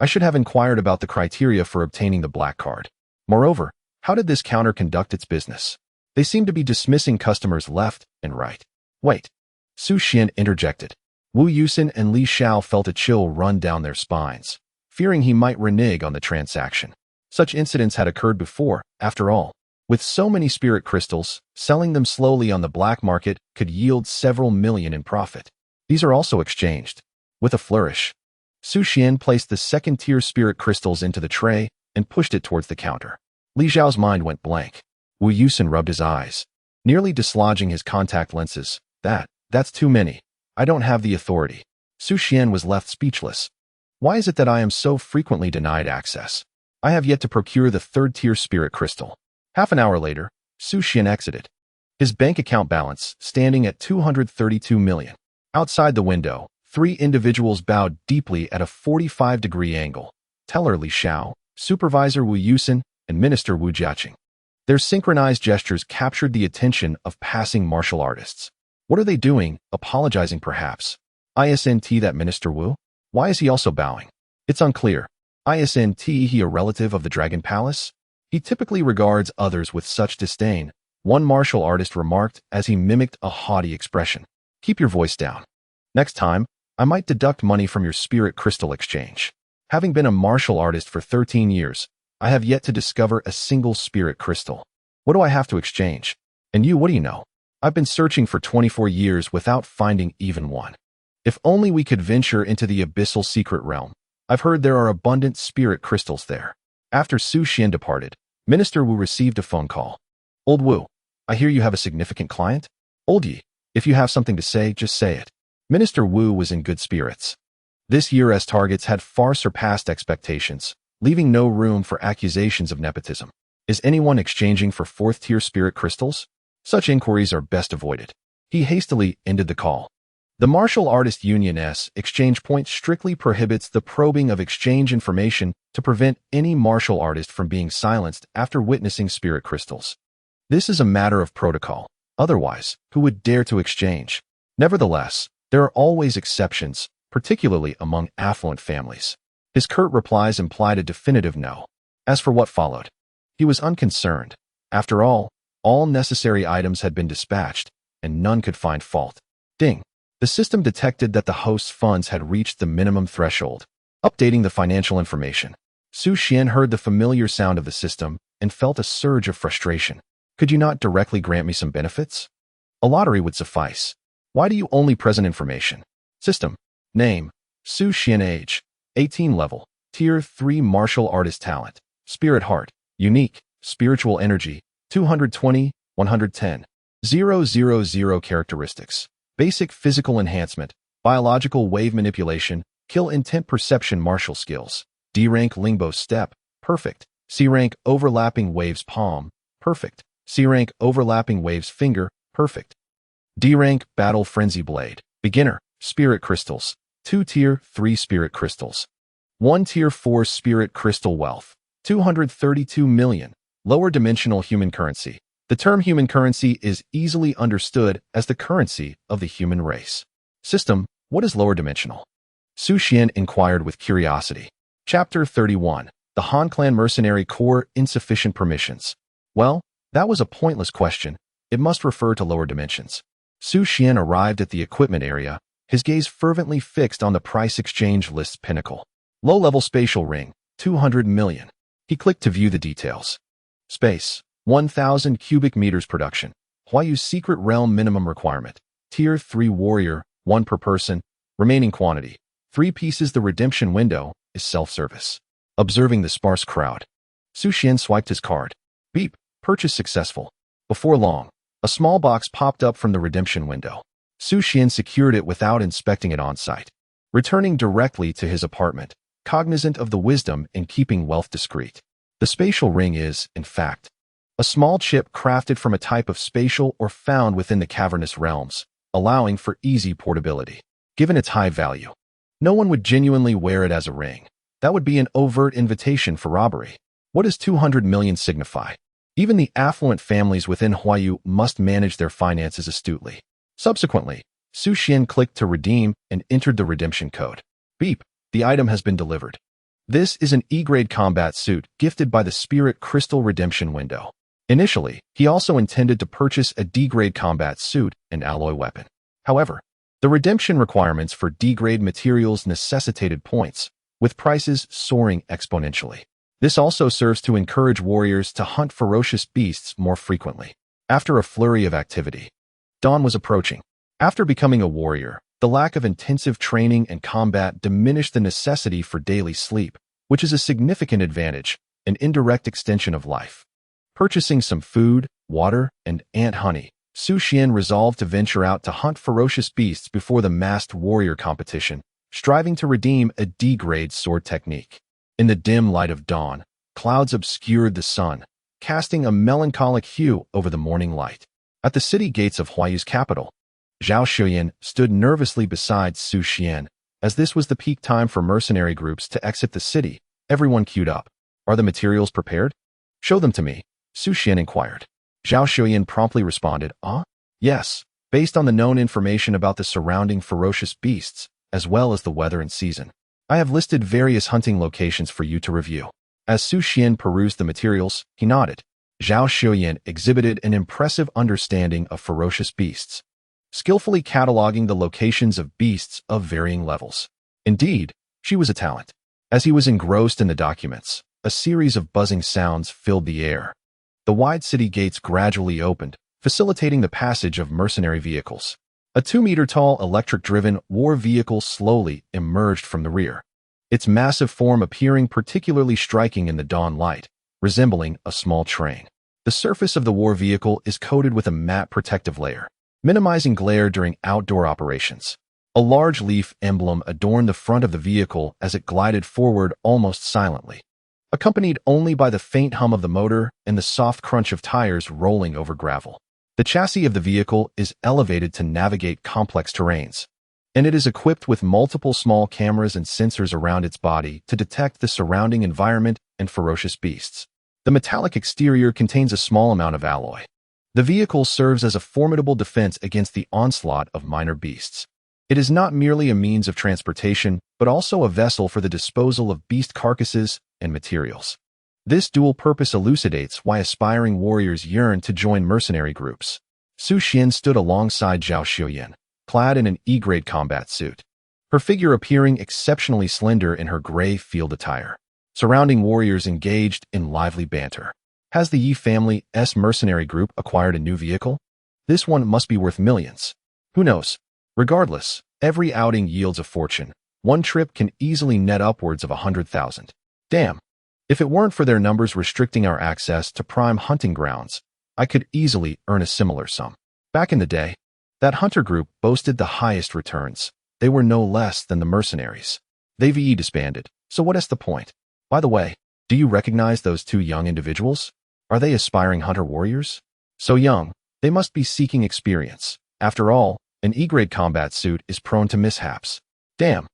I should have inquired about the criteria for obtaining the black card. Moreover, how did this counter conduct its business? They seemed to be dismissing customers left and right. Wait. Su Xuan interjected. Wu Yusen and Li Xiao felt a chill run down their spines, fearing he might renege on the transaction. Such incidents had occurred before, after all. With so many spirit crystals, selling them slowly on the black market could yield several million in profit. These are also exchanged. With a flourish, Su Xuan placed the second-tier spirit crystals into the tray and pushed it towards the counter. Li Xiao's mind went blank. Wu Yusen rubbed his eyes, nearly dislodging his contact lenses. That's too many. I don't have the authority. Su Xuan was left speechless. Why is it that I am so frequently denied access? I have yet to procure the third-tier spirit crystal. Half an hour later, Su Xuan exited, his bank account balance standing at 232 million. Outside the window, 3 individuals bowed deeply at a 45-degree angle. Teller Li Xiao, Supervisor Wu Yusen, and Minister Wu Jiaqing. Their synchronized gestures captured the attention of passing martial artists. What are they doing? Apologizing perhaps? Isn't that Minister Wu? Why is he also bowing? It's unclear. Isn't he a relative of the Dragon Palace? He typically regards others with such disdain, one martial artist remarked as he mimicked a haughty expression. Keep your voice down. Next time, I might deduct money from your spirit crystal exchange. Having been a martial artist for 13 years, I have yet to discover a single spirit crystal. What do I have to exchange? And you, what do you know? I've been searching for 24 years without finding even one. If only we could venture into the abyssal secret realm. I've heard there are abundant spirit crystals there. After Su Xuan departed, Minister Wu received a phone call. Old Wu, I hear you have a significant client? Old Yi, if you have something to say, just say it. Minister Wu was in good spirits. This year's targets had far surpassed expectations, leaving no room for accusations of nepotism. Is anyone exchanging for 4th-tier spirit crystals? Such inquiries are best avoided. He hastily ended the call. The Martial Artist Union's exchange point strictly prohibits the probing of exchange information to prevent any martial artist from being silenced after witnessing spirit crystals. This is a matter of protocol. Otherwise, who would dare to exchange? Nevertheless, there are always exceptions, particularly among affluent families. His curt replies implied a definitive no. As for what followed, he was unconcerned. After all necessary items had been dispatched, and none could find fault. Ding. The system detected that the host's funds had reached the minimum threshold, updating the financial information. Su Xuan heard the familiar sound of the system and felt a surge of frustration. Could you not directly grant me some benefits? A lottery would suffice. Why do you only present information? System. Name. Su Xuan. Age. 18 level. Tier 3 martial artist talent. Spirit heart. Unique. Spiritual energy. 220, 110. 000 characteristics. Basic physical enhancement, biological wave manipulation, kill intent perception martial skills. D rank Lingbo step, perfect. C rank overlapping waves palm, perfect. C rank overlapping waves finger, perfect. D rank battle frenzy blade, beginner, spirit crystals, 2 tier 3 spirit crystals. 1 tier 4 spirit crystal wealth, 232 million, lower dimensional human currency. The term human currency is easily understood as the currency of the human race. System, what is lower dimensional? Su Xuan inquired with curiosity. Chapter 31. The Han Clan Mercenary Corps Insufficient Permissions. Well, that was a pointless question, it must refer to lower dimensions. Su Xuan arrived at the equipment area, his gaze fervently fixed on the price exchange list's pinnacle. Low-level spatial ring, 200 million. He clicked to view the details. Space, 1,000 cubic meters production. Huayu's secret realm minimum requirement. Tier 3 warrior, 1 per person. Remaining quantity, 3 pieces. The redemption window is self-service. Observing the sparse crowd, Su Xuan swiped his card. Beep, purchase successful. Before long, a small box popped up from the redemption window. Su Xuan secured it without inspecting it on-site. Returning directly to his apartment, cognizant of the wisdom in keeping wealth discreet. The spatial ring is, in fact, a small chip crafted from a type of spatial or found within the cavernous realms, allowing for easy portability. Given its high value, no one would genuinely wear it as a ring. That would be an overt invitation for robbery. What does 200 million signify? Even the affluent families within Huayu must manage their finances astutely. Subsequently, Su Xuan clicked to redeem and entered the redemption code. Beep, the item has been delivered. This is an E-grade combat suit gifted by the Spirit Crystal redemption window. Initially, he also intended to purchase a D-grade combat suit and alloy weapon. However, the redemption requirements for D-grade materials necessitated points, with prices soaring exponentially. This also serves to encourage warriors to hunt ferocious beasts more frequently. After a flurry of activity, dawn was approaching. After becoming a warrior, the lack of intensive training and combat diminished the necessity for daily sleep, which is a significant advantage, an indirect extension of life. Purchasing some food, water, and ant honey, Su Xuan resolved to venture out to hunt ferocious beasts before the masked warrior competition, striving to redeem a D-grade sword technique. In the dim light of dawn, clouds obscured the sun, casting a melancholic hue over the morning light. At the city gates of Huayu's capital, Zhao Xuyan stood nervously beside Su Xuan. As this was the peak time for mercenary groups to exit the city, everyone queued up. Are the materials prepared? Show them to me, Su Xuan inquired. Zhao Xuyan promptly responded, yes, based on the known information about the surrounding ferocious beasts, as well as the weather and season. I have listed various hunting locations for you to review. As Su Xuan perused the materials, he nodded. Zhao Xuyan exhibited an impressive understanding of ferocious beasts, skillfully cataloging the locations of beasts of varying levels. Indeed, she was a talent. As he was engrossed in the documents, a series of buzzing sounds filled the air. The wide city gates gradually opened, facilitating the passage of mercenary vehicles. A 2-meter-tall electric-driven war vehicle slowly emerged from the rear, its massive form appearing particularly striking in the dawn light, resembling a small train. The surface of the war vehicle is coated with a matte protective layer, minimizing glare during outdoor operations. A large leaf emblem adorned the front of the vehicle as it glided forward almost silently, accompanied only by the faint hum of the motor and the soft crunch of tires rolling over gravel. The chassis of the vehicle is elevated to navigate complex terrains, and it is equipped with multiple small cameras and sensors around its body to detect the surrounding environment and ferocious beasts. The metallic exterior contains a small amount of alloy. The vehicle serves as a formidable defense against the onslaught of minor beasts. It is not merely a means of transportation, but also a vessel for the disposal of beast carcasses and materials. This dual purpose elucidates why aspiring warriors yearn to join mercenary groups. Su Xuan stood alongside Zhao Xuyan, clad in an E-grade combat suit, her figure appearing exceptionally slender in her gray field attire. Surrounding warriors engaged in lively banter. Has the Yi family's mercenary group acquired a new vehicle? This one must be worth millions. Who knows? Regardless, every outing yields a fortune. One trip can easily net upwards of 100,000. Damn. If it weren't for their numbers restricting our access to prime hunting grounds, I could easily earn a similar sum. Back in the day, that hunter group boasted the highest returns. They were no less than the mercenaries. They've disbanded, so what is the point? By the way, do you recognize those 2 young individuals? Are they aspiring hunter warriors? So young, they must be seeking experience. After all, an E-grade combat suit is prone to mishaps. Damn.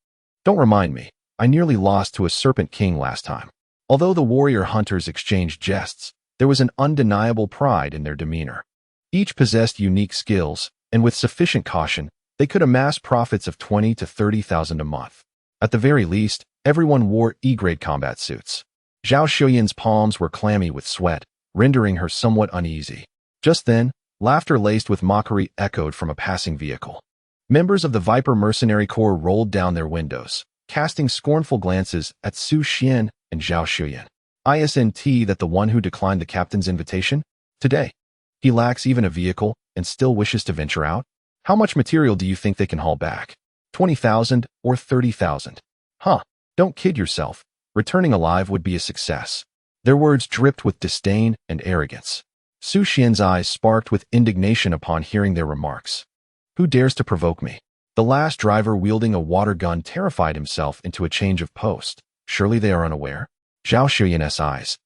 Don't remind me. I nearly lost to a Serpent King last time. Although the warrior hunters exchanged jests, there was an undeniable pride in their demeanor. Each possessed unique skills, and with sufficient caution, they could amass profits of 20 to 30,000 a month. At the very least, everyone wore E-grade combat suits. Zhao Xuyan's palms were clammy with sweat, rendering her somewhat uneasy. Just then, Laughter laced with mockery echoed from a passing vehicle. Members of the Viper Mercenary Corps rolled down their windows, casting scornful glances at Su Xuan and Zhao Xuyan. Isn't that the one who declined the captain's invitation? Today, he lacks even a vehicle and still wishes to venture out? How much material do you think they can haul back? 20,000 or 30,000? Huh, don't kid yourself. Returning alive would be a success. Their words dripped with disdain and arrogance. Su Xian's eyes sparked with indignation upon hearing their remarks. Who dares to provoke me? The last driver wielding a water gun terrified himself into a change of post. Surely they are unaware? Zhao Xuyan's eyes,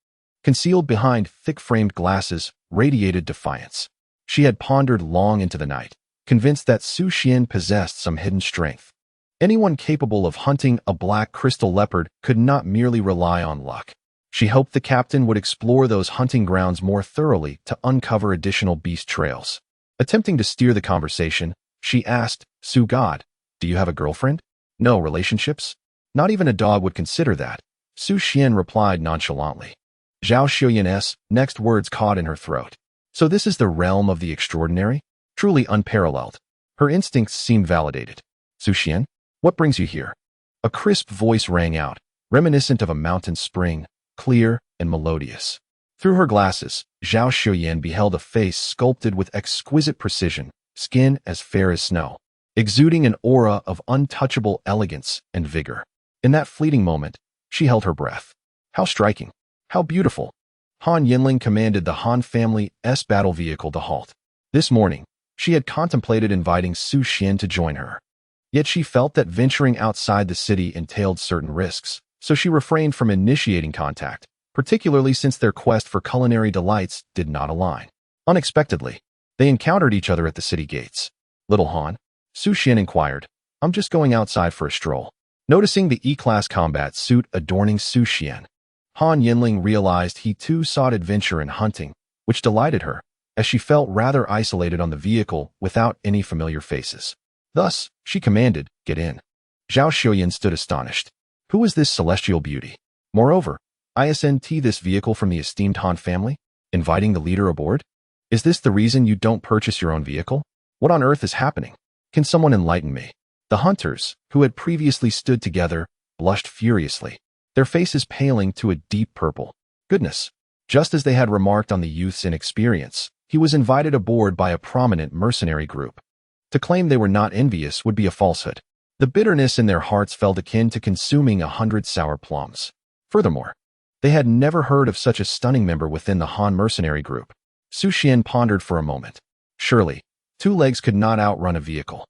concealed behind thick-framed glasses, radiated defiance. She had pondered long into the night, convinced that Su Xuan possessed some hidden strength. Anyone capable of hunting a black crystal leopard could not merely rely on luck. She hoped the captain would explore those hunting grounds more thoroughly to uncover additional beast trails. Attempting to steer the conversation, she asked, Su God, do you have a girlfriend? No relationships? Not even a dog would consider that. Su Xuan replied nonchalantly. Zhao Xuyan's next words caught in her throat. So this is the realm of the extraordinary? Truly unparalleled. Her instincts seemed validated. Su Xuan, what brings you here? A crisp voice rang out, reminiscent of a mountain spring, clear and melodious. Through her glasses, Zhao Xuyan beheld a face sculpted with exquisite precision, skin as fair as snow, exuding an aura of untouchable elegance and vigor. In that fleeting moment, she held her breath. How striking! How beautiful! Han Yanling commanded the Han family's battle vehicle to halt. This morning, she had contemplated inviting Su Xuan to join her. Yet she felt that venturing outside the city entailed certain risks, so she refrained from initiating contact, particularly since their quest for culinary delights did not align. Unexpectedly, they encountered each other at the city gates. Little Han, Su Xuan inquired, I'm just going outside for a stroll. Noticing the E-class combat suit adorning Su Xuan, Han Yanling realized he too sought adventure and hunting, which delighted her, as she felt rather isolated on the vehicle without any familiar faces. Thus, she commanded, get in. Zhao Xuyan stood astonished. Who is this celestial beauty? Moreover, isn't this vehicle from the esteemed Han family? Inviting the leader aboard? Is this the reason you don't purchase your own vehicle? What on earth is happening? Can someone enlighten me? The hunters, who had previously stood together, blushed furiously, their faces paling to a deep purple. Goodness! Just as they had remarked on the youth's inexperience, he was invited aboard by a prominent mercenary group. To claim they were not envious would be a falsehood. The bitterness in their hearts felt akin to consuming 100 sour plums. Furthermore, they had never heard of such a stunning member within the Han mercenary group. Su Xuan pondered for a moment. Surely, 2 legs could not outrun a vehicle.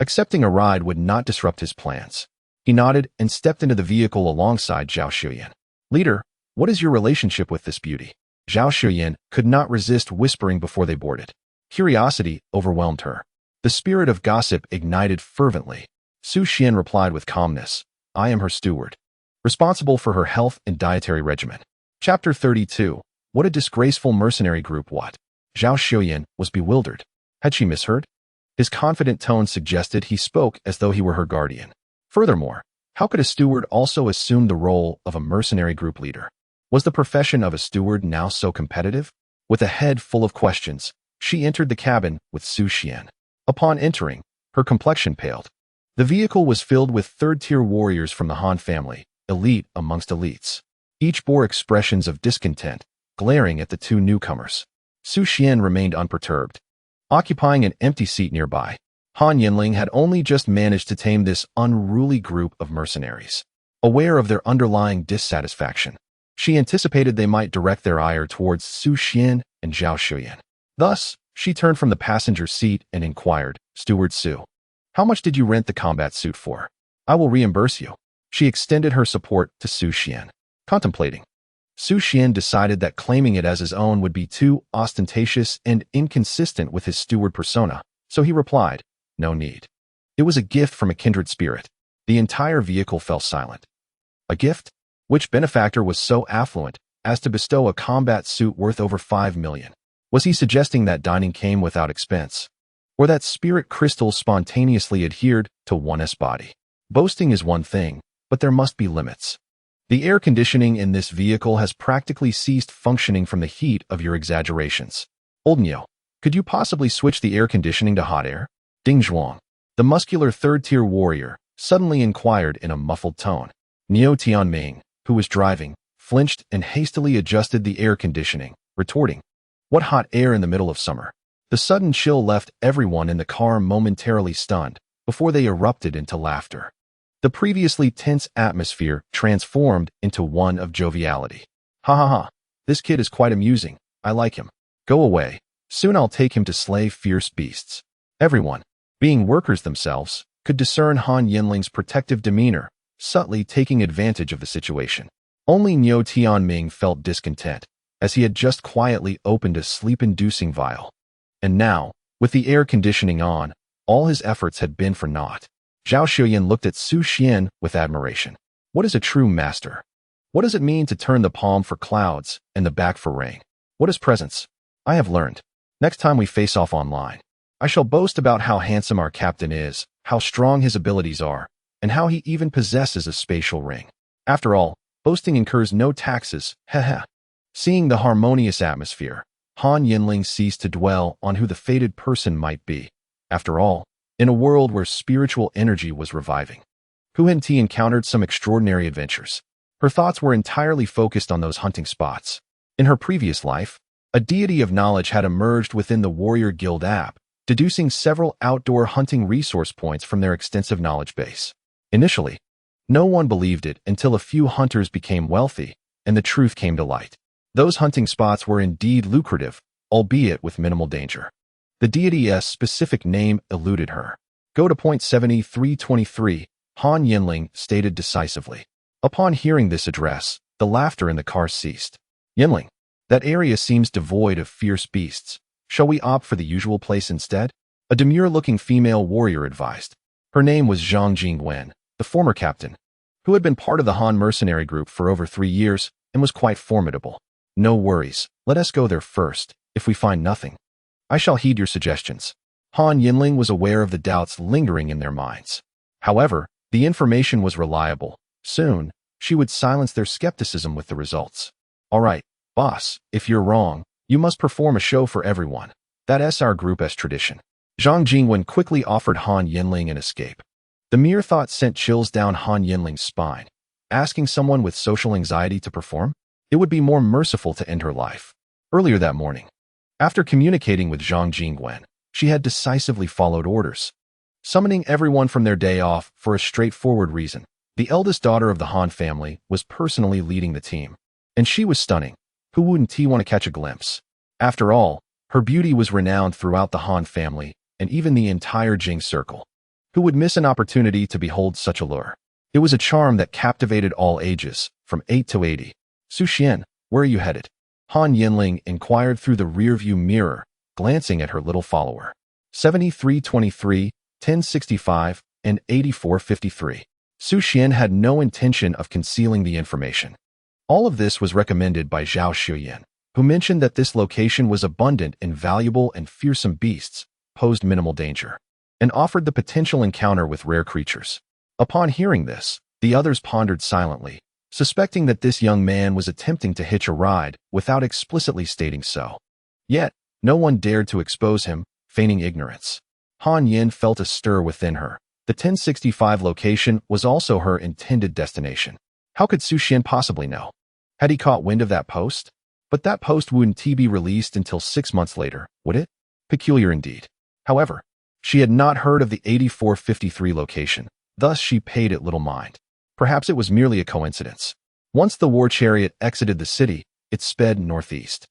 Accepting a ride would not disrupt his plans. He nodded and stepped into the vehicle alongside Zhao Xuyan. Leader, what is your relationship with this beauty? Zhao Xuyan could not resist whispering before they boarded. Curiosity overwhelmed her. The spirit of gossip ignited fervently. Su Xuan replied with calmness, I am her steward, responsible for her health and dietary regimen. Chapter 32. What a disgraceful mercenary group. What? Zhao Xuyan was bewildered. Had she misheard? His confident tone suggested he spoke as though he were her guardian. Furthermore, how could a steward also assume the role of a mercenary group leader? Was the profession of a steward now so competitive? With a head full of questions, she entered the cabin with Su Xuan. Upon entering, her complexion paled. The vehicle was filled with third-tier warriors from the Han family, elite amongst elites. Each bore expressions of discontent, glaring at the 2 newcomers. Su Xuan remained unperturbed, occupying an empty seat nearby. Han Yanling had only just managed to tame this unruly group of mercenaries. Aware of their underlying dissatisfaction, she anticipated they might direct their ire towards Su Xuan and Zhao Xuyan. Thus, she turned from the passenger seat and inquired, Steward Su, how much did you rent the combat suit for? I will reimburse you. She extended her support to Su Xuan. Contemplating, Su Xuan decided that claiming it as his own would be too ostentatious and inconsistent with his steward persona, so he replied, no need. It was a gift from a kindred spirit. The entire vehicle fell silent. A gift? Which benefactor was so affluent as to bestow a combat suit worth over 5 million? Was he suggesting that dining came without expense? Or that spirit crystals spontaneously adhered to one's body? Boasting is one thing, but there must be limits. The air conditioning in this vehicle has practically ceased functioning from the heat of your exaggerations. Old Nyo, Could you possibly switch the air conditioning to hot air? Ding Zhuang, the muscular third-tier warrior, suddenly inquired in a muffled tone. Niu Tianming, who was driving, flinched and hastily adjusted the air conditioning, retorting, "What hot air in the middle of summer?" The sudden chill left everyone in the car momentarily stunned before they erupted into laughter. The previously tense atmosphere transformed into one of joviality. "Ha ha ha, this kid is quite amusing. I like him. Go away. Soon I'll take him to slay fierce beasts." Everyone, being workers themselves, could discern Han Yanling's protective demeanor, subtly taking advantage of the situation. Only Niu Tianming felt discontent, as he had just quietly opened a sleep-inducing vial. And now, with the air conditioning on, all his efforts had been for naught. Zhao Xuyan looked at Su Xuan with admiration. What is a true master? What does it mean to turn the palm for clouds and the back for rain? What is presence? I have learned. Next time we face off online, I shall boast about how handsome our captain is, how strong his abilities are, and how he even possesses a spatial ring. After all, boasting incurs no taxes, heh. Seeing the harmonious atmosphere, Han Yanling ceased to dwell on who the fated person might be. After all, in a world where spiritual energy was reviving, Hu Henti encountered some extraordinary adventures. Her thoughts were entirely focused on those hunting spots. In her previous life, a deity of knowledge had emerged within the Warrior Guild app, deducing several outdoor hunting resource points from their extensive knowledge base. Initially, no one believed it until a few hunters became wealthy, and the truth came to light. Those hunting spots were indeed lucrative, albeit with minimal danger. The deity's specific name eluded her. Go to point 7323, Han Yanling stated decisively. Upon hearing this address, the laughter in the car ceased. Yanling, that area seems devoid of fierce beasts. Shall we opt for the usual place instead? A demure-looking female warrior advised. Her name was Zhang Jingwen, the former captain, who had been part of the Han mercenary group for over 3 years and was quite formidable. No worries, let us go there first. If we find nothing, I shall heed your suggestions. Han Yanling was aware of the doubts lingering in their minds. However, the information was reliable. Soon, she would silence their skepticism with the results. All right, boss, if you're wrong, you must perform a show for everyone. That's our group's tradition. Zhang Jingwen quickly offered Han Yanling an escape. The mere thought sent chills down Han Yanling's spine. Asking someone with social anxiety to perform? It would be more merciful to end her life. Earlier that morning, after communicating with Zhang Jingwen, she had decisively followed orders, summoning everyone from their day off for a straightforward reason. The eldest daughter of the Han family was personally leading the team, and she was stunning. Who wouldn't want to catch a glimpse? After all, her beauty was renowned throughout the Han family and even the entire Jing circle. Who would miss an opportunity to behold such allure? It was a charm that captivated all ages, from 8 to 80. Su Xuan, where are you headed? Han Yanling inquired through the rearview mirror, glancing at her little follower. 7323, 1065, and 8453. Su Xuan had no intention of concealing the information. All of this was recommended by Zhao Xuyan, who mentioned that this location was abundant in valuable and fearsome beasts, posed minimal danger, and offered the potential encounter with rare creatures. Upon hearing this, the others pondered silently, suspecting that this young man was attempting to hitch a ride without explicitly stating so. Yet, no one dared to expose him, feigning ignorance. Han Yin felt a stir within her. The 1065 location was also her intended destination. How could Su Xuan possibly know? Had he caught wind of that post? But that post wouldn't be released until 6 months later, would it? Peculiar indeed. However, she had not heard of the 8453 location, thus she paid it little mind. Perhaps it was merely a coincidence. Once the war chariot exited the city, it sped northeast.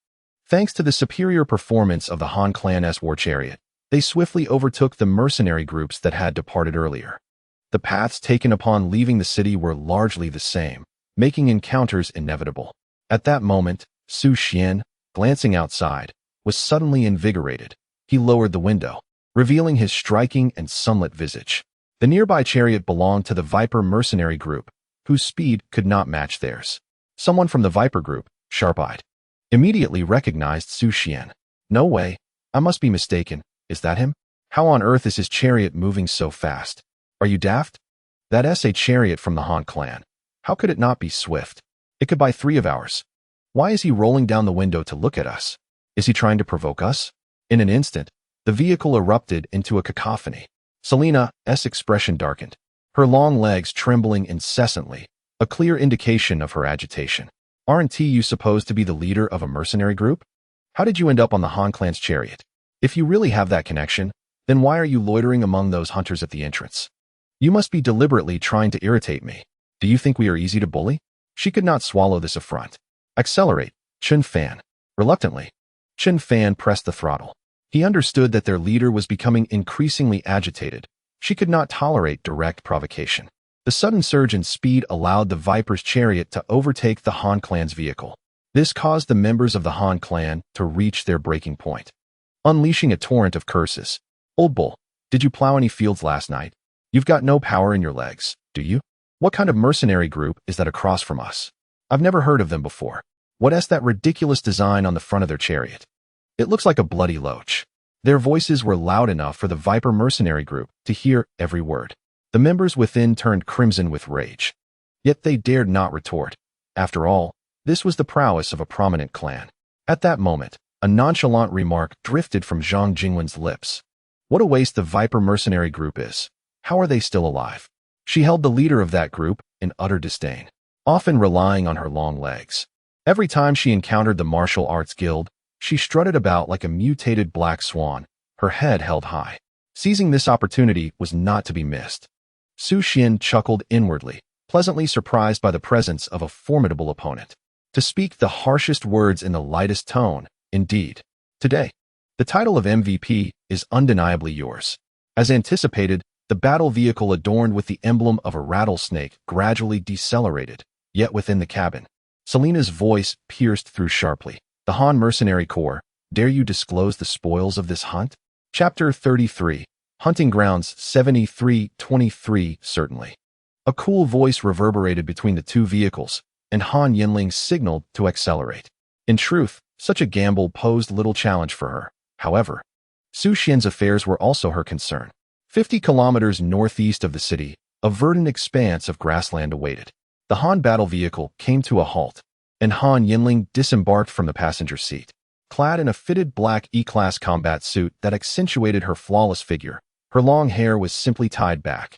Thanks to the superior performance of the Han clan's war chariot, they swiftly overtook the mercenary groups that had departed earlier. The paths taken upon leaving the city were largely the same, making encounters inevitable. At that moment, Su Xuan, glancing outside, was suddenly invigorated. He lowered the window, revealing his striking and sunlit visage. The nearby chariot belonged to the Viper mercenary group, whose speed could not match theirs. Someone from the Viper group, sharp-eyed, immediately recognized Su Xuan. No way, I must be mistaken. Is that him? How on earth is his chariot moving so fast? Are you daft? That's a chariot from the Han clan. How could it not be swift? It could buy 3 of ours. Why is he rolling down the window to look at us? Is he trying to provoke us? In an instant, the vehicle erupted into a cacophony. Selina's expression darkened, her long legs trembling incessantly, a clear indication of her agitation. Aren't you supposed to be the leader of a mercenary group? How did you end up on the Han clan's chariot? If you really have that connection, then why are you loitering among those hunters at the entrance? You must be deliberately trying to irritate me. Do you think we are easy to bully? She could not swallow this affront. Accelerate, Chen Fan. Reluctantly, Chen Fan pressed the throttle. He understood that their leader was becoming increasingly agitated. She could not tolerate direct provocation. The sudden surge in speed allowed the Viper's chariot to overtake the Han clan's vehicle. This caused the members of the Han clan to reach their breaking point, unleashing a torrent of curses. Old bull, did you plow any fields last night? You've got no power in your legs, do you? What kind of mercenary group is that across from us? I've never heard of them before. What's that ridiculous design on the front of their chariot? It looks like a bloody loach. Their voices were loud enough for the Viper mercenary group to hear every word. The members within turned crimson with rage. Yet they dared not retort. After all, this was the prowess of a prominent clan. At that moment, a nonchalant remark drifted from Zhang Jingwen's lips. What a waste the Viper mercenary group is. How are they still alive? She held the leader of that group in utter disdain, often relying on her long legs. Every time she encountered the martial arts guild, she strutted about like a mutated black swan, her head held high. Seizing this opportunity was not to be missed. Su Xuan chuckled inwardly, pleasantly surprised by the presence of a formidable opponent. To speak the harshest words in the lightest tone, indeed. Today, the title of MVP is undeniably yours. As anticipated, the battle vehicle adorned with the emblem of a rattlesnake gradually decelerated, yet within the cabin, Selina's voice pierced through sharply. The Han Mercenary Corps, dare you disclose the spoils of this hunt? Chapter 33, Hunting Grounds 73-23, certainly. A cool voice reverberated between the two vehicles, and Han Yanling signaled to accelerate. In truth, such a gamble posed little challenge for her. However, Su Xuan's affairs were also her concern. 50 kilometers northeast of the city, a verdant expanse of grassland awaited. The Han battle vehicle came to a halt, and Han Yanling disembarked from the passenger seat. Clad in a fitted black E-class combat suit that accentuated her flawless figure, her long hair was simply tied back,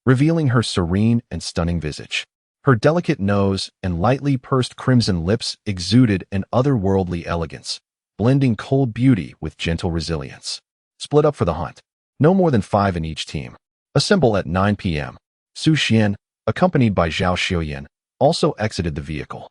revealing her serene and stunning visage. Her delicate nose and lightly pursed crimson lips exuded an otherworldly elegance, blending cold beauty with gentle resilience. Split up for the hunt. No more than 5 in each team. Assemble at 9 p.m. Su Xuan, accompanied by Zhao Xiuyan, also exited the vehicle.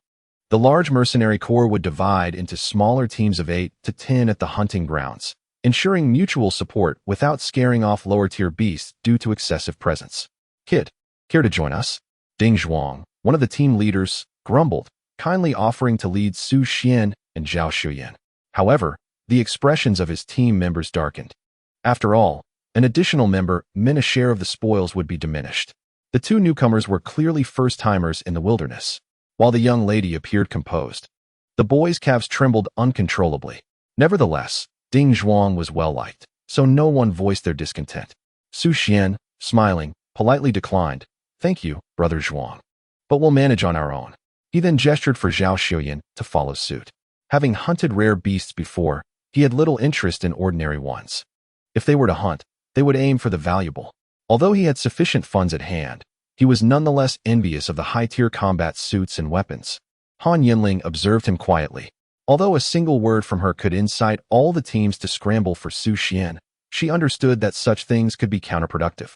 The large mercenary corps would divide into smaller teams of 8 to 10 at the hunting grounds, ensuring mutual support without scaring off lower-tier beasts due to excessive presence. Kid, care to join us? Ding Zhuang, one of the team leaders, grumbled, kindly offering to lead Su Xuan and Zhao Xiuyan. However, the expressions of his team members darkened. After all, an additional member meant a share of the spoils would be diminished. The two newcomers were clearly first-timers in the wilderness, while the young lady appeared composed. The boys' calves trembled uncontrollably. Nevertheless, Ding Zhuang was well-liked, so no one voiced their discontent. Su Xuan, smiling, politely declined, "Thank you, Brother Zhuang, but we'll manage on our own." He then gestured for Zhao Xiuyan to follow suit. Having hunted rare beasts before, he had little interest in ordinary ones. If they were to hunt, they would aim for the valuable. Although he had sufficient funds at hand, he was nonetheless envious of the high-tier combat suits and weapons. Han Yanling observed him quietly. Although a single word from her could incite all the teams to scramble for Su Xuan, she understood that such things could be counterproductive.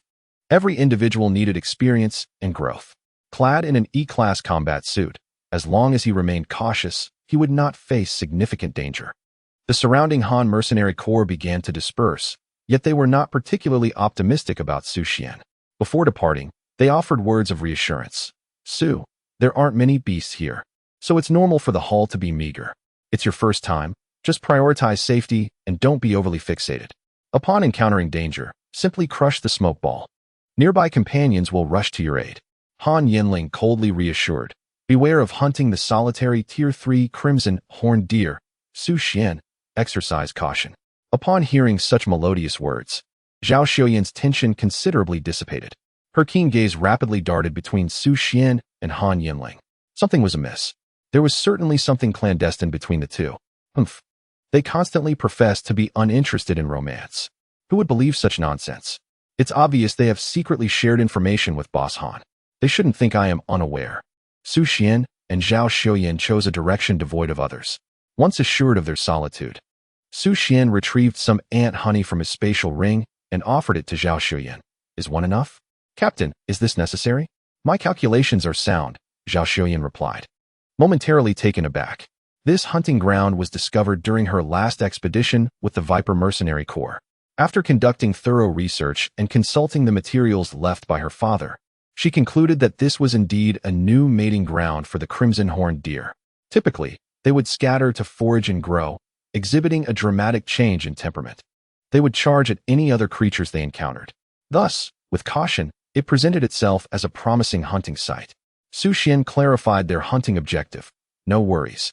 Every individual needed experience and growth. Clad in an E-class combat suit, as long as he remained cautious, he would not face significant danger. The surrounding Han mercenary corps began to disperse, yet they were not particularly optimistic about Su Xuan. Before departing, they offered words of reassurance. "Su, there aren't many beasts here, so it's normal for the haul to be meager. It's your first time, just prioritize safety and don't be overly fixated. Upon encountering danger, simply crush the smoke ball. Nearby companions will rush to your aid." Han Yanling coldly reassured. "Beware of hunting the solitary Tier 3 crimson horned deer. Su Xuan, exercise caution." Upon hearing such melodious words, Zhao Xiuyan's tension considerably dissipated. Her keen gaze rapidly darted between Su Xuan and Han Yanling. Something was amiss. There was certainly something clandestine between the two. Humph. They constantly profess to be uninterested in romance. Who would believe such nonsense? It's obvious they have secretly shared information with Boss Han. They shouldn't think I am unaware. Su Xuan and Zhao Xiuyan chose a direction devoid of others. Once assured of their solitude, Su Xuan retrieved some ant honey from his spatial ring and offered it to Zhao Xiuyan. Is one enough? Captain, is this necessary? My calculations are sound, Zhao Xiuyan replied. Momentarily taken aback, this hunting ground was discovered during her last expedition with the Viper Mercenary Corps. After conducting thorough research and consulting the materials left by her father, she concluded that this was indeed a new mating ground for the crimson horned deer. Typically, they would scatter to forage and grow, exhibiting a dramatic change in temperament. They would charge at any other creatures they encountered. Thus, with caution, it presented itself as a promising hunting site. Su Xuan clarified their hunting objective. No worries.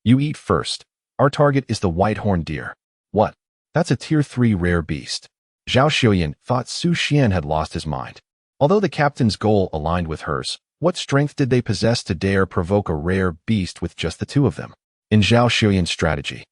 You eat first. Our target is the white-horned deer. What? That's a Tier 3 rare beast. Zhao Xiuyan thought Su Xuan had lost his mind. Although the captain's goal aligned with hers, what strength did they possess to dare provoke a rare beast with just the two of them? In Zhao Xiuyan's strategy,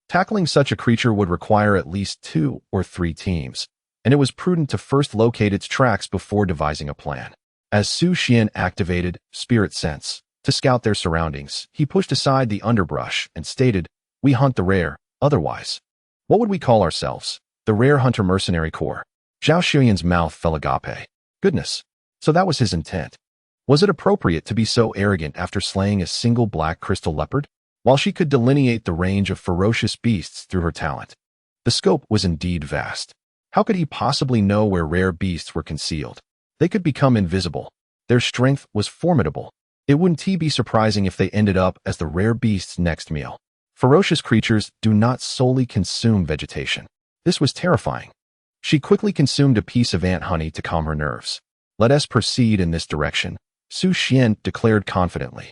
tackling such a creature would require at least 2 or 3 teams, and it was prudent to first locate its tracks before devising a plan. As Su Xuan activated Spirit Sense to scout their surroundings, he pushed aside the underbrush and stated, "We hunt the rare, otherwise. What would we call ourselves? The Rare Hunter Mercenary Corps." Zhao Xiuyan's mouth fell agape. Goodness, so that was his intent. Was it appropriate to be so arrogant after slaying a single black crystal leopard? While she could delineate the range of ferocious beasts through her talent, the scope was indeed vast. How could he possibly know where rare beasts were concealed? They could become invisible. Their strength was formidable. It wouldn't be surprising if they ended up as the rare beast's next meal. Ferocious creatures do not solely consume vegetation. This was terrifying. She quickly consumed a piece of ant honey to calm her nerves. Let us proceed in this direction, Su Xuan declared confidently.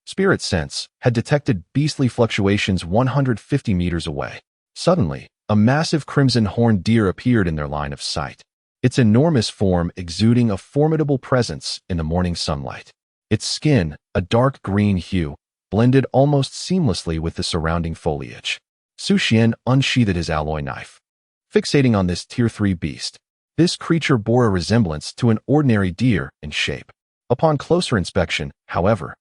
Spirit Sense had detected beastly fluctuations 150 meters away. Suddenly, a massive crimson horned deer appeared in their line of sight, its enormous form exuding a formidable presence in the morning sunlight. Its skin, a dark green hue, blended almost seamlessly with the surrounding foliage. Su Xuan unsheathed his alloy knife. Fixating on this Tier 3 beast, this creature bore a resemblance to an ordinary deer in shape. Upon closer inspection, however,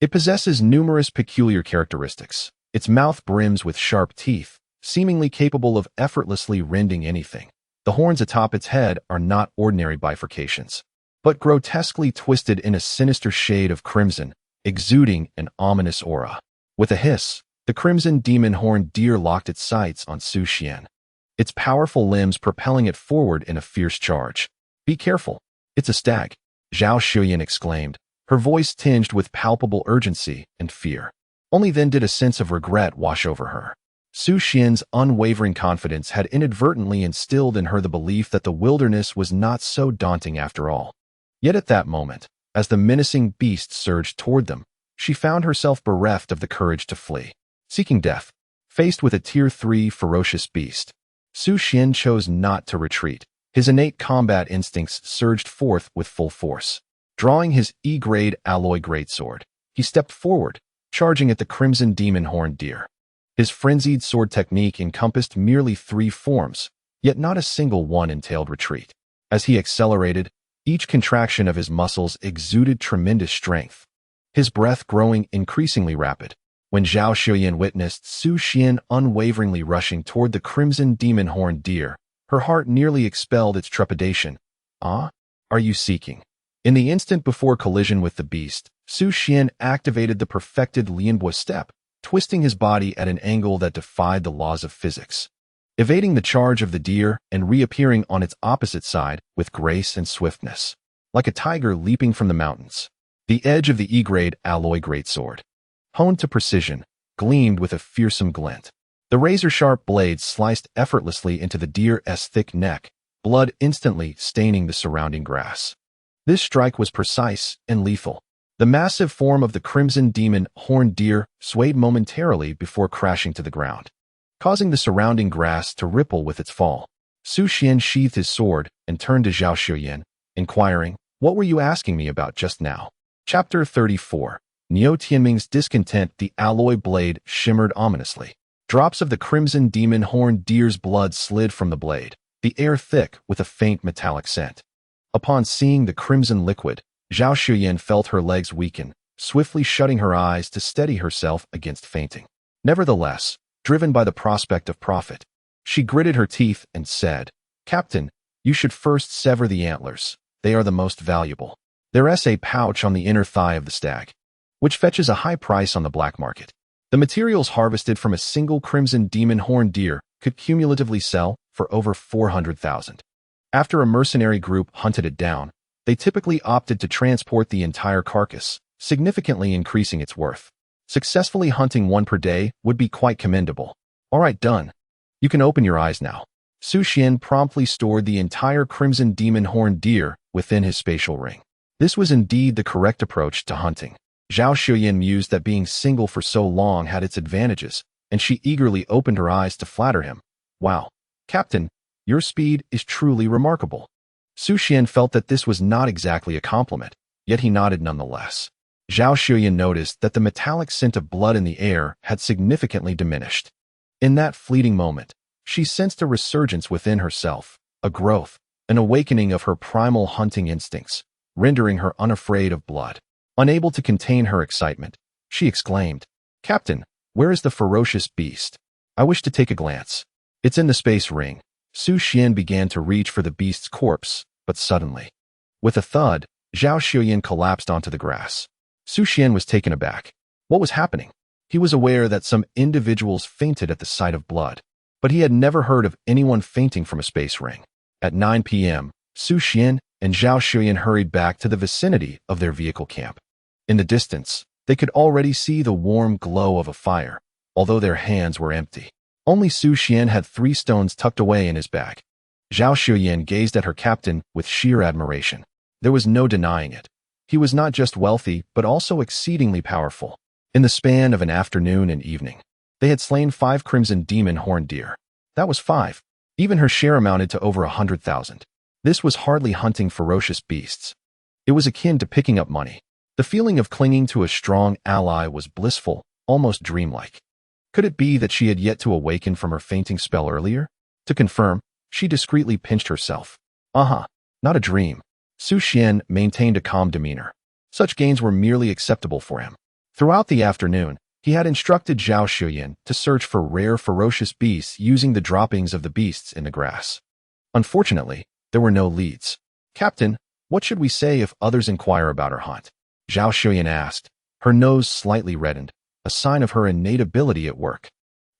it possesses numerous peculiar characteristics. Its mouth brims with sharp teeth, seemingly capable of effortlessly rending anything. The horns atop its head are not ordinary bifurcations, but grotesquely twisted in a sinister shade of crimson, exuding an ominous aura. With a hiss, the crimson demon-horned deer locked its sights on Su Xuan, its powerful limbs propelling it forward in a fierce charge. "Be careful, it's a stag," Zhao Xiuyan exclaimed, her voice tinged with palpable urgency and fear. Only then did a sense of regret wash over her. Su Xuan's unwavering confidence had inadvertently instilled in her the belief that the wilderness was not so daunting after all. Yet at that moment, as the menacing beast surged toward them, she found herself bereft of the courage to flee. Seeking death, faced with a Tier 3 ferocious beast, Su Xuan chose not to retreat. His innate combat instincts surged forth with full force. Drawing his E-grade alloy greatsword, he stepped forward, charging at the crimson demon-horned deer. His frenzied sword technique encompassed merely 3 forms, yet not a single one entailed retreat. As he accelerated, each contraction of his muscles exuded tremendous strength, his breath growing increasingly rapid. When Zhao Xiuyan witnessed Su Xuan unwaveringly rushing toward the crimson demon-horned deer, her heart nearly expelled its trepidation. "Ah? Are you seeking?" In the instant before collision with the beast, Su Xuan activated the perfected Lianbo step, twisting his body at an angle that defied the laws of physics, evading the charge of the deer and reappearing on its opposite side with grace and swiftness, like a tiger leaping from the mountains. The edge of the E-grade alloy greatsword, honed to precision, gleamed with a fearsome glint. The razor-sharp blade sliced effortlessly into the deer's thick neck, blood instantly staining the surrounding grass. This strike was precise and lethal. The massive form of the crimson demon-horned deer swayed momentarily before crashing to the ground, causing the surrounding grass to ripple with its fall. Su Xuan sheathed his sword and turned to Zhao Xiuyan, inquiring, "What were you asking me about just now?" Chapter 34. Niu Tianming's discontent. The alloy blade shimmered ominously, Drops of the crimson demon horned deer's blood slid from the blade, the air thick with a faint metallic scent. Upon seeing the crimson liquid, Su Xuan felt her legs weaken, swiftly shutting her eyes to steady herself against fainting. Nevertheless, driven by the prospect of profit, she gritted her teeth and said, "Captain, you should first sever the antlers. They are the most valuable. There's a pouch on the inner thigh of the stag, which fetches a high price on the black market. The materials harvested from a single crimson demon horned deer could cumulatively sell for over 400,000. After a mercenary group hunted it down, they typically opted to transport the entire carcass, significantly increasing its worth. Successfully hunting one per day would be quite commendable. All right, done. You can open your eyes now." Su Xuan promptly stored the entire crimson demon horned deer within his spatial ring. This was indeed the correct approach to hunting. Su Xuan mused that being single for so long had its advantages, and she eagerly opened her eyes to flatter him. "Wow, Captain, your speed is truly remarkable." Su Xuan felt that this was not exactly a compliment, yet he nodded nonetheless. Su Xuan noticed that the metallic scent of blood in the air had significantly diminished. In that fleeting moment, she sensed a resurgence within herself, a growth, an awakening of her primal hunting instincts, rendering her unafraid of blood. Unable to contain her excitement, she exclaimed, "Captain, where is the ferocious beast? I wish to take a glance." "It's in the space ring." Su Xuan began to reach for the beast's corpse, but suddenly, with a thud, Su Xuan collapsed onto the grass. Su Xuan was taken aback. What was happening? He was aware that some individuals fainted at the sight of blood, but he had never heard of anyone fainting from a space ring. At 9 p.m., Su Xuan and Su Xuan hurried back to the vicinity of their vehicle camp. In the distance, they could already see the warm glow of a fire, although their hands were empty. Only Su Xuan had 3 stones tucked away in his bag. Su Xuan gazed at her captain with sheer admiration. There was no denying it. He was not just wealthy, but also exceedingly powerful. In the span of an afternoon and evening, they had slain 5 crimson demon horned deer. That was 5. Even her share amounted to over 100,000. This was hardly hunting ferocious beasts. It was akin to picking up money. The feeling of clinging to a strong ally was blissful, almost dreamlike. Could it be that she had yet to awaken from her fainting spell earlier? To confirm, she discreetly pinched herself. Not a dream. Su Xuan maintained a calm demeanor. Such gains were merely acceptable for him. Throughout the afternoon, he had instructed Su Xuan to search for rare ferocious beasts using the droppings of the beasts in the grass. Unfortunately, there were no leads. "Captain, what should we say if others inquire about our hunt?" Su Xuan asked, her nose slightly reddened, a sign of her innate ability at work.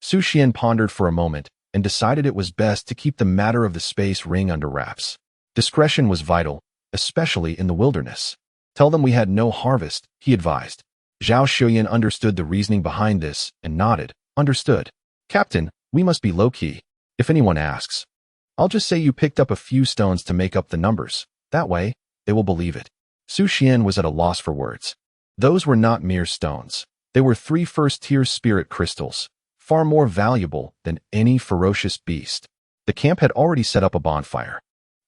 Su Xuan pondered for a moment and decided it was best to keep the matter of the space ring under wraps. Discretion was vital, especially in the wilderness. "Tell them we had no harvest," he advised. Su Xuan understood the reasoning behind this and nodded. "Understood. Captain, we must be low-key. If anyone asks, I'll just say you picked up a few stones to make up the numbers. That way, they will believe it." Su Xuan was at a loss for words. Those were not mere stones. They were 3 first-tier spirit crystals, far more valuable than any ferocious beast. The camp had already set up a bonfire,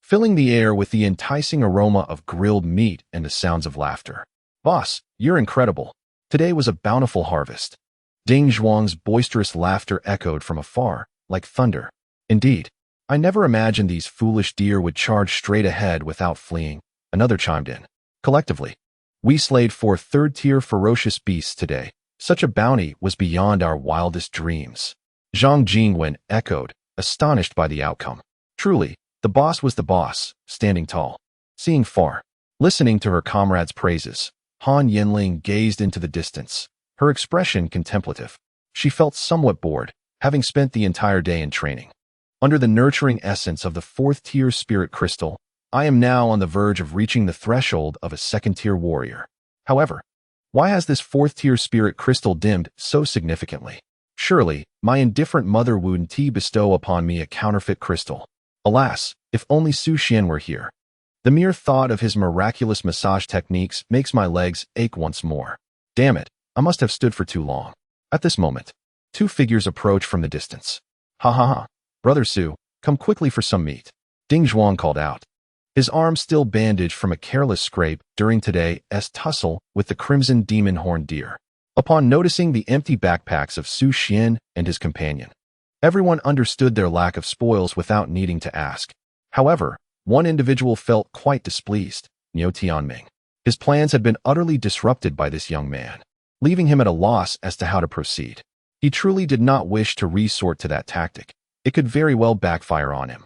filling the air with the enticing aroma of grilled meat and the sounds of laughter. "Boss, you're incredible. Today was a bountiful harvest." Ding Zhuang's boisterous laughter echoed from afar, like thunder. "Indeed. I never imagined these foolish deer would charge straight ahead without fleeing," another chimed in. Collectively, "We slayed 4 third-tier ferocious beasts today. Such a bounty was beyond our wildest dreams." Zhang Jingwen echoed, astonished by the outcome. Truly, the boss was the boss, standing tall, seeing far. Listening to her comrades' praises, Han Yanling gazed into the distance, her expression contemplative. She felt somewhat bored, having spent the entire day in training. Under the nurturing essence of the 4th-tier spirit crystal, I am now on the verge of reaching the threshold of a 2nd-tier warrior. However, why has this 4th-tier spirit crystal dimmed so significantly? Surely, my indifferent mother wouldn't bestow upon me a counterfeit crystal. Alas, if only Su Xuan were here. The mere thought of his miraculous massage techniques makes my legs ache once more. Damn it, I must have stood for too long. At this moment, 2 figures approach from the distance. "Ha. Brother Su, come quickly for some meat," Ding Zhuang called out. His arm still bandaged from a careless scrape during today's tussle with the crimson demon horned deer. Upon noticing the empty backpacks of Su Xuan and his companion, everyone understood their lack of spoils without needing to ask. However, one individual felt quite displeased, Niu Tianming. His plans had been utterly disrupted by this young man, leaving him at a loss as to how to proceed. He truly did not wish to resort to that tactic. It could very well backfire on him.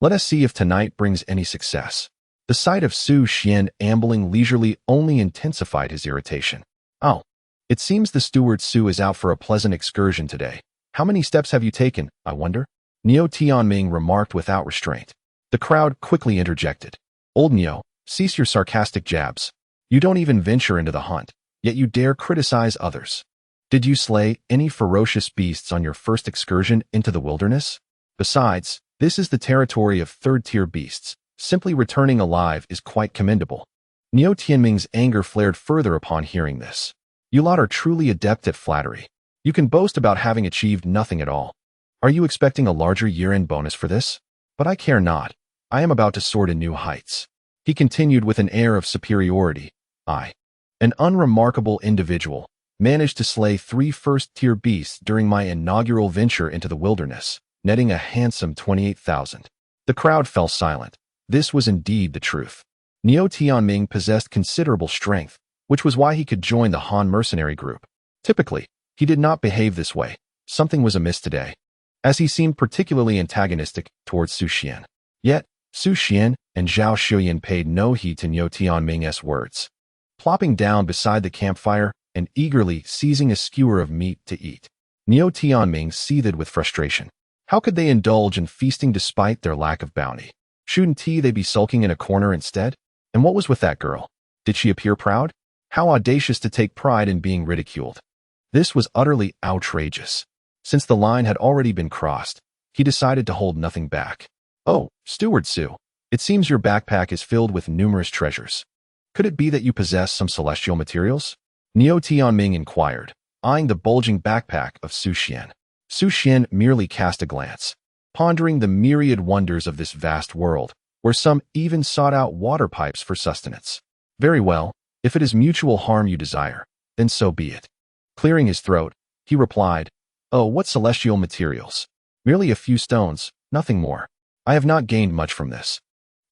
Let us see if tonight brings any success. The sight of Su Xuan ambling leisurely only intensified his irritation. Oh, it seems the steward Su is out for a pleasant excursion today. How many steps have you taken, I wonder? Niu Tianming remarked without restraint. The crowd quickly interjected. Old Niu, cease your sarcastic jabs. You don't even venture into the hunt, yet you dare criticize others. Did you slay any ferocious beasts on your first excursion into the wilderness? Besides, this is the territory of third-tier beasts. Simply returning alive is quite commendable. Niu Tianming's anger flared further upon hearing this. You lot are truly adept at flattery. You can boast about having achieved nothing at all. Are you expecting a larger year-end bonus for this? But I care not. I am about to soar to new heights. He continued with an air of superiority. I, an unremarkable individual, managed to slay 3 first-tier beasts during my inaugural venture into the wilderness, netting a handsome 28,000. The crowd fell silent. This was indeed the truth. Niu Tianming possessed considerable strength, which was why he could join the Han mercenary group. Typically, he did not behave this way. Something was amiss today, as he seemed particularly antagonistic towards Su Xuan. Yet, Su Xuan and Zhao Shuyan paid no heed to Niu Tianming's words. Plopping down beside the campfire and eagerly seizing a skewer of meat to eat, Niu Tianming seethed with frustration. How could they indulge in feasting despite their lack of bounty? Shouldn't they be sulking in a corner instead? And what was with that girl? Did she appear proud? How audacious to take pride in being ridiculed. This was utterly outrageous. Since the line had already been crossed, he decided to hold nothing back. Oh, Steward Su, it seems your backpack is filled with numerous treasures. Could it be that you possess some celestial materials? Niu Tianming inquired, eyeing the bulging backpack of Su Xuan. Su Xuan merely cast a glance, pondering the myriad wonders of this vast world, where some even sought out water pipes for sustenance. Very well, if it is mutual harm you desire, then so be it. Clearing his throat, he replied, Oh, what celestial materials? Merely a few stones, nothing more. I have not gained much from this.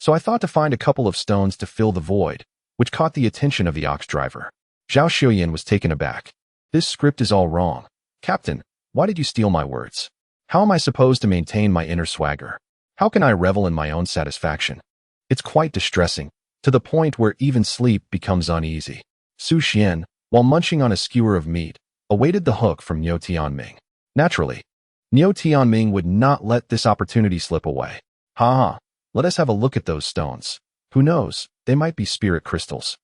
So I thought to find a couple of stones to fill the void, which caught the attention of the ox driver. Zhao Shuyan was taken aback. This script is all wrong. Captain, why did you steal my words? How am I supposed to maintain my inner swagger? How can I revel in my own satisfaction? It's quite distressing, to the point where even sleep becomes uneasy. Su Xuan, while munching on a skewer of meat, awaited the hook from Niu Tianming. Naturally, Niu Tianming would not let this opportunity slip away. Ha! Let us have a look at those stones. Who knows, they might be spirit crystals.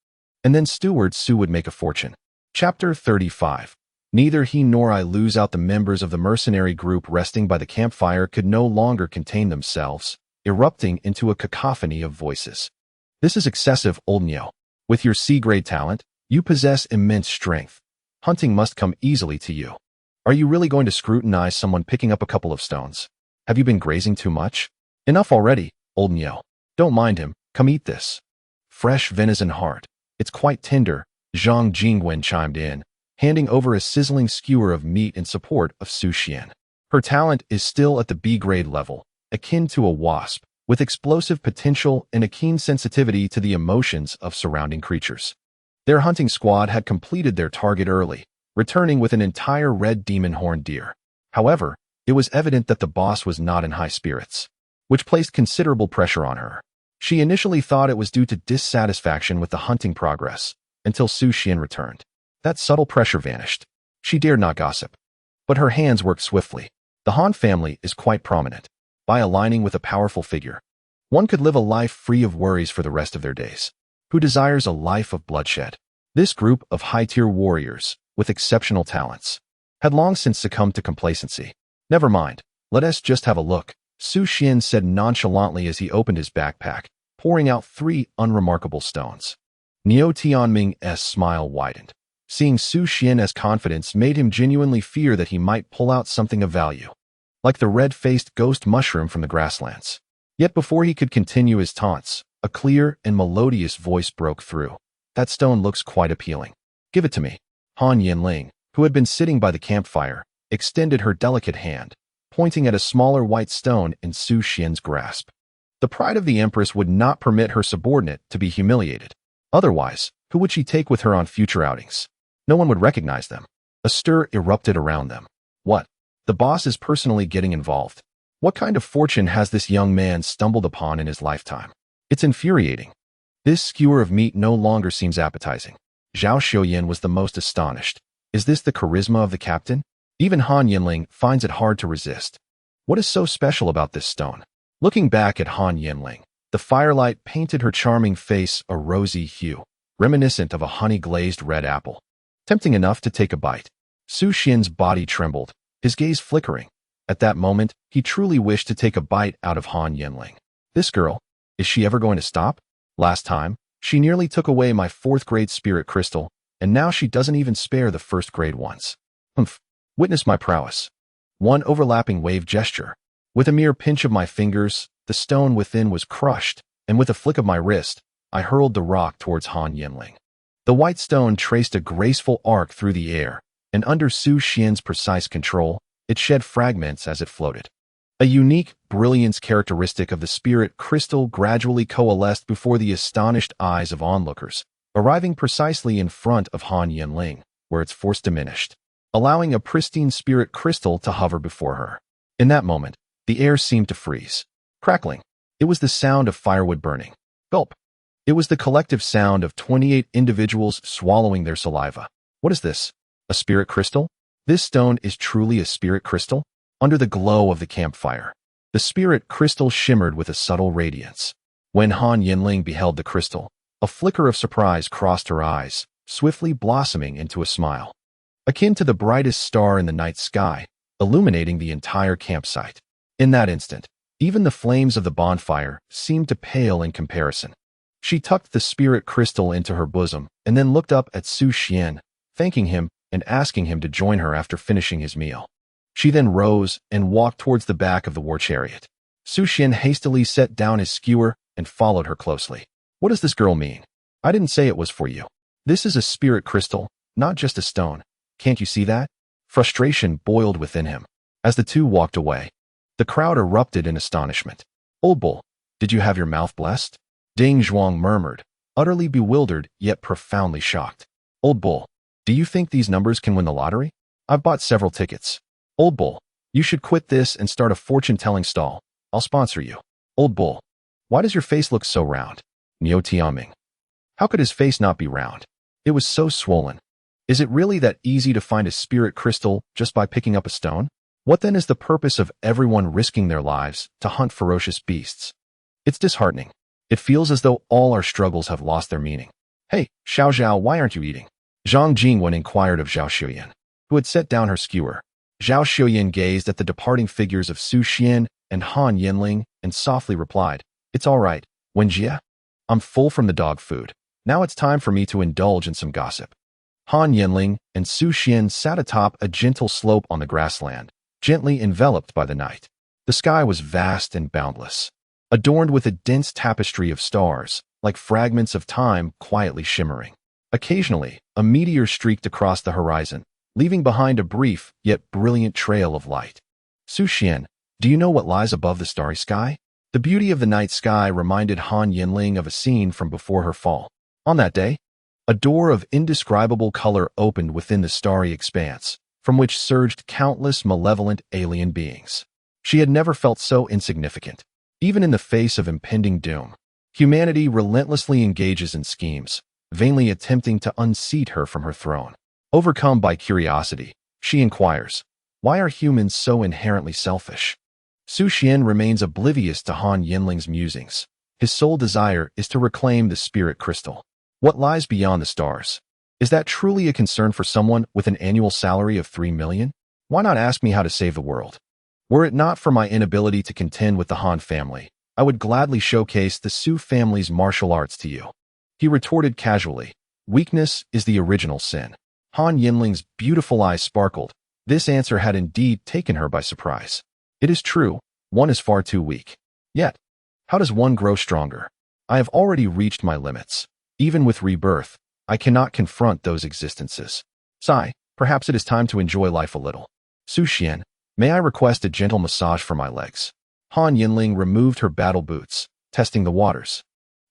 And then Steward Su would make a fortune. Chapter 35. Neither he nor I lose out. The members of the mercenary group resting by the campfire could no longer contain themselves, erupting into a cacophony of voices. This is excessive, old Niu. With your C-grade talent, you possess immense strength. Hunting must come easily to you. Are you really going to scrutinize someone picking up a couple of stones? Have you been grazing too much? Enough already, old Niu. Don't mind him, come eat this. Fresh venison heart. It's quite tender, Zhang Jingwen chimed in, handing over a sizzling skewer of meat in support of Su Xuan. Her talent is still at the B-grade level, akin to a wasp, with explosive potential and a keen sensitivity to the emotions of surrounding creatures. Their hunting squad had completed their target early, returning with an entire red demon horned deer. However, it was evident that the boss was not in high spirits, which placed considerable pressure on her. She initially thought it was due to dissatisfaction with the hunting progress, until Su Xuan returned. That subtle pressure vanished. She dared not gossip. But her hands worked swiftly. The Han family is quite prominent. By aligning with a powerful figure, one could live a life free of worries for the rest of their days. Who desires a life of bloodshed? This group of high-tier warriors, with exceptional talents, had long since succumbed to complacency. Never mind, let us just have a look, Su Xuan said nonchalantly as he opened his backpack, pouring out 3 unremarkable stones. Niu Tianming's smile widened. Seeing Su Xuan's confidence made him genuinely fear that he might pull out something of value, like the red-faced ghost mushroom from the grasslands. Yet before he could continue his taunts, a clear and melodious voice broke through. That stone looks quite appealing. Give it to me. Han Yanling, who had been sitting by the campfire, extended her delicate hand, pointing at a smaller white stone in Su Xuan's grasp. The pride of the Empress would not permit her subordinate to be humiliated. Otherwise, who would she take with her on future outings? No one would recognize them. A stir erupted around them. What? The boss is personally getting involved. What kind of fortune has this young man stumbled upon in his lifetime? It's infuriating. This skewer of meat no longer seems appetizing. Zhao Xiuyan was the most astonished. Is this the charisma of the captain? Even Han Yanling finds it hard to resist. What is so special about this stone? Looking back at Han Yanling, the firelight painted her charming face a rosy hue, reminiscent of a honey-glazed red apple. Tempting enough to take a bite. Su Xuan's body trembled, his gaze flickering. At that moment, he truly wished to take a bite out of Han Yanling. This girl, is she ever going to stop? Last time, she nearly took away my 4th grade spirit crystal, and now she doesn't even spare the 1st grade ones. Humph. Witness my prowess. One overlapping wave gesture. With a mere pinch of my fingers, the stone within was crushed, and with a flick of my wrist, I hurled the rock towards Han Yanling. The white stone traced a graceful arc through the air, and under Su Xuan's precise control, it shed fragments as it floated. A unique brilliance characteristic of the spirit crystal gradually coalesced before the astonished eyes of onlookers, arriving precisely in front of Han Yanling, where its force diminished, allowing a pristine spirit crystal to hover before her. In that moment, the air seemed to freeze. Crackling. It was the sound of firewood burning. Gulp. It was the collective sound of 28 individuals swallowing their saliva. What is this? A spirit crystal? This stone is truly a spirit crystal? Under the glow of the campfire, the spirit crystal shimmered with a subtle radiance. When Han Yanling beheld the crystal, a flicker of surprise crossed her eyes, swiftly blossoming into a smile, akin to the brightest star in the night sky, illuminating the entire campsite. In that instant, even the flames of the bonfire seemed to pale in comparison. She tucked the spirit crystal into her bosom and then looked up at Su Xuan, thanking him and asking him to join her after finishing his meal. She then rose and walked towards the back of the war chariot. Su Xuan hastily set down his skewer and followed her closely. What does this girl mean? I didn't say it was for you. This is a spirit crystal, not just a stone. Can't you see that? Frustration boiled within him. As the two walked away, the crowd erupted in astonishment. Old bull, did you have your mouth blessed? Ding Zhuang murmured, utterly bewildered yet profoundly shocked. Old bull, do you think these numbers can win the lottery? I've bought several tickets. Old bull, you should quit this and start a fortune-telling stall. I'll sponsor you. Old bull, why does your face look so round? Niu Tianming. How could his face not be round? It was so swollen. Is it really that easy to find a spirit crystal just by picking up a stone? What then is the purpose of everyone risking their lives to hunt ferocious beasts? It's disheartening. It feels as though all our struggles have lost their meaning. Hey, Xiao Zhao, why aren't you eating? Zhang Jingwen inquired of Zhao Xiuyan, who had set down her skewer. Zhao Xiuyan gazed at the departing figures of Su Xuan and Han Yanling and softly replied, It's all right, Wenjie. I'm full from the dog food. Now it's time for me to indulge in some gossip. Han Yanling and Su Xuan sat atop a gentle slope on the grassland, gently enveloped by the night. The sky was vast and boundless, adorned with a dense tapestry of stars, like fragments of time quietly shimmering. Occasionally, a meteor streaked across the horizon, leaving behind a brief yet brilliant trail of light. Su Xuan, do you know what lies above the starry sky? The beauty of the night sky reminded Han Yanling of a scene from before her fall. On that day, a door of indescribable color opened within the starry expanse, from which surged countless malevolent alien beings. She had never felt so insignificant. Even in the face of impending doom, humanity relentlessly engages in schemes, vainly attempting to unseat her from her throne. Overcome by curiosity, she inquires, why are humans so inherently selfish? Su Xuan remains oblivious to Han Yanling's musings. His sole desire is to reclaim the spirit crystal. What lies beyond the stars? Is that truly a concern for someone with an annual salary of 3 million? Why not ask me how to save the world? Were it not for my inability to contend with the Han family, I would gladly showcase the Su family's martial arts to you. He retorted casually, weakness is the original sin. Han Yanling's beautiful eyes sparkled. This answer had indeed taken her by surprise. It is true, one is far too weak. Yet, how does one grow stronger? I have already reached my limits. Even with rebirth, I cannot confront those existences. Sigh, Perhaps it is time to enjoy life a little. Su Xuan, may I request a gentle massage for my legs? Han Yanling removed her battle boots, testing the waters.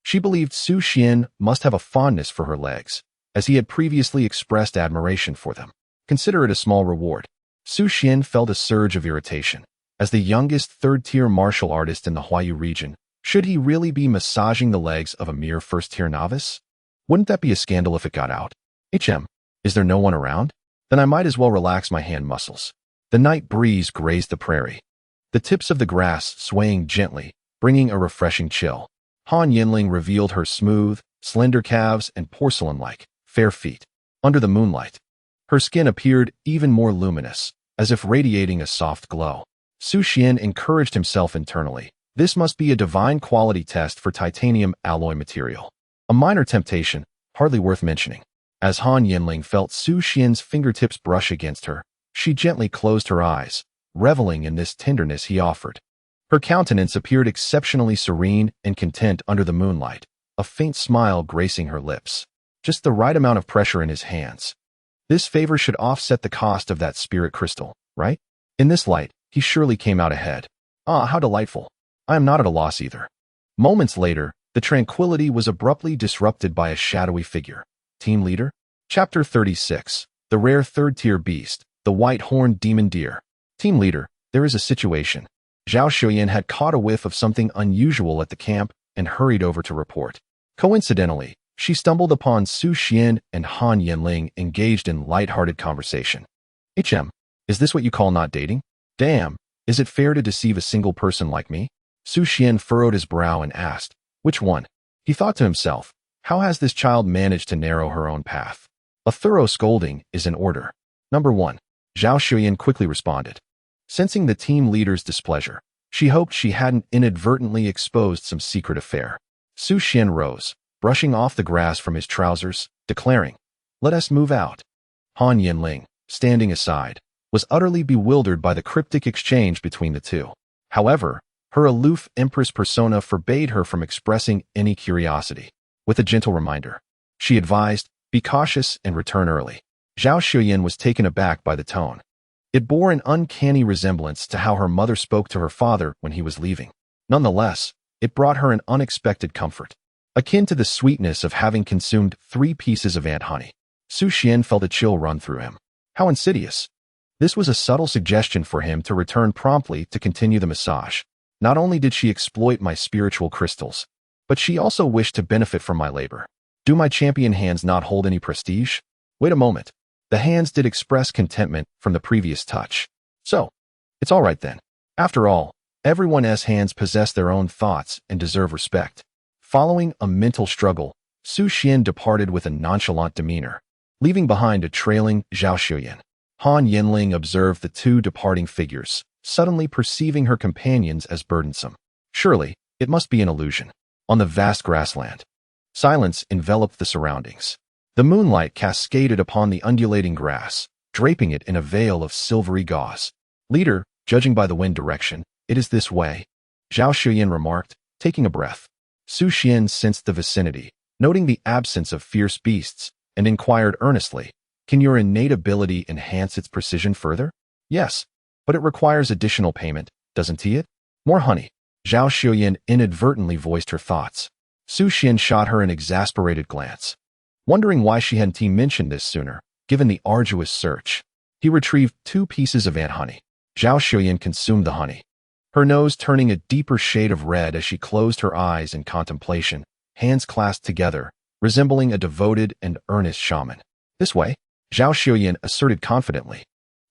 She believed Su Xuan must have a fondness for her legs, as he had previously expressed admiration for them. Consider it a small reward. Su Xuan felt a surge of irritation. As the youngest third-tier martial artist in the Huayu region, should he really be massaging the legs of a mere first-tier novice? Wouldn't that be a scandal if it got out? Is there no one around? Then I might as well relax my hand muscles. The night breeze grazed the prairie, the tips of the grass swaying gently, bringing a refreshing chill. Han Yanling revealed her smooth, slender calves and porcelain-like, fair feet. Under the moonlight, her skin appeared even more luminous, as if radiating a soft glow. Su Xuan encouraged himself internally. This must be a divine quality test for titanium alloy material. A minor temptation, hardly worth mentioning. As Han Yanling felt Su Xuan's fingertips brush against her, she gently closed her eyes, reveling in this tenderness he offered. Her countenance appeared exceptionally serene and content under the moonlight, a faint smile gracing her lips. Just the right amount of pressure in his hands. This favor should offset the cost of that spirit crystal, right? In this light, he surely came out ahead. Ah, how delightful. I am not at a loss either. Moments later, the tranquility was abruptly disrupted by a shadowy figure. Team Leader? Chapter 36. The Rare Third-Tier Beast, the White-Horned Demon Deer. Team Leader, there is a situation. Su Xuan had caught a whiff of something unusual at the camp and hurried over to report. Coincidentally, she stumbled upon Su Xuan and Han Yanling engaged in light-hearted conversation. Is this what you call not dating? Damn, is it fair to deceive a single person like me? Su Xuan furrowed his brow and asked, which one? He thought to himself, how has this child managed to narrow her own path? A thorough scolding is in order. Number 1. Su Xuan quickly responded. Sensing the team leader's displeasure, she hoped she hadn't inadvertently exposed some secret affair. Su Xuan rose, brushing off the grass from his trousers, declaring, let us move out. Han Yanling, standing aside, was utterly bewildered by the cryptic exchange between the two. However, her aloof Empress persona forbade her from expressing any curiosity. With a gentle reminder, she advised, be cautious and return early. Su Xuan was taken aback by the tone. It bore an uncanny resemblance to how her mother spoke to her father when he was leaving. Nonetheless, it brought her an unexpected comfort, akin to the sweetness of having consumed 3 pieces of ant honey. Su Xuan felt a chill run through him. How insidious. This was a subtle suggestion for him to return promptly to continue the massage. Not only did she exploit my spiritual crystals, but she also wished to benefit from my labor. Do my champion hands not hold any prestige? Wait a moment. The hands did express contentment from the previous touch. So, it's all right then. After all, everyone's hands possess their own thoughts and deserve respect. Following a mental struggle, Su Xuan departed with a nonchalant demeanor, leaving behind a trailing Su Xuan. Han Yanling observed the 2 departing figures, suddenly perceiving her companions as burdensome. Surely, it must be an illusion. On the vast grassland, silence enveloped the surroundings. The moonlight cascaded upon the undulating grass, draping it in a veil of silvery gauze. Leader, judging by the wind direction, it is this way, Su Xuan remarked, taking a breath. Su Xuan sensed the vicinity, noting the absence of fierce beasts, and inquired earnestly, can your innate ability enhance its precision further? Yes, but it requires additional payment, doesn't it? More honey. Su Xuan inadvertently voiced her thoughts. Su Xuan shot her an exasperated glance. Wondering why she hadn't mentioned this sooner, given the arduous search, he retrieved 2 pieces of ant honey. Su Xuan consumed the honey, her nose turning a deeper shade of red as she closed her eyes in contemplation, hands clasped together, resembling a devoted and earnest shaman. This way, Su Xuan asserted confidently.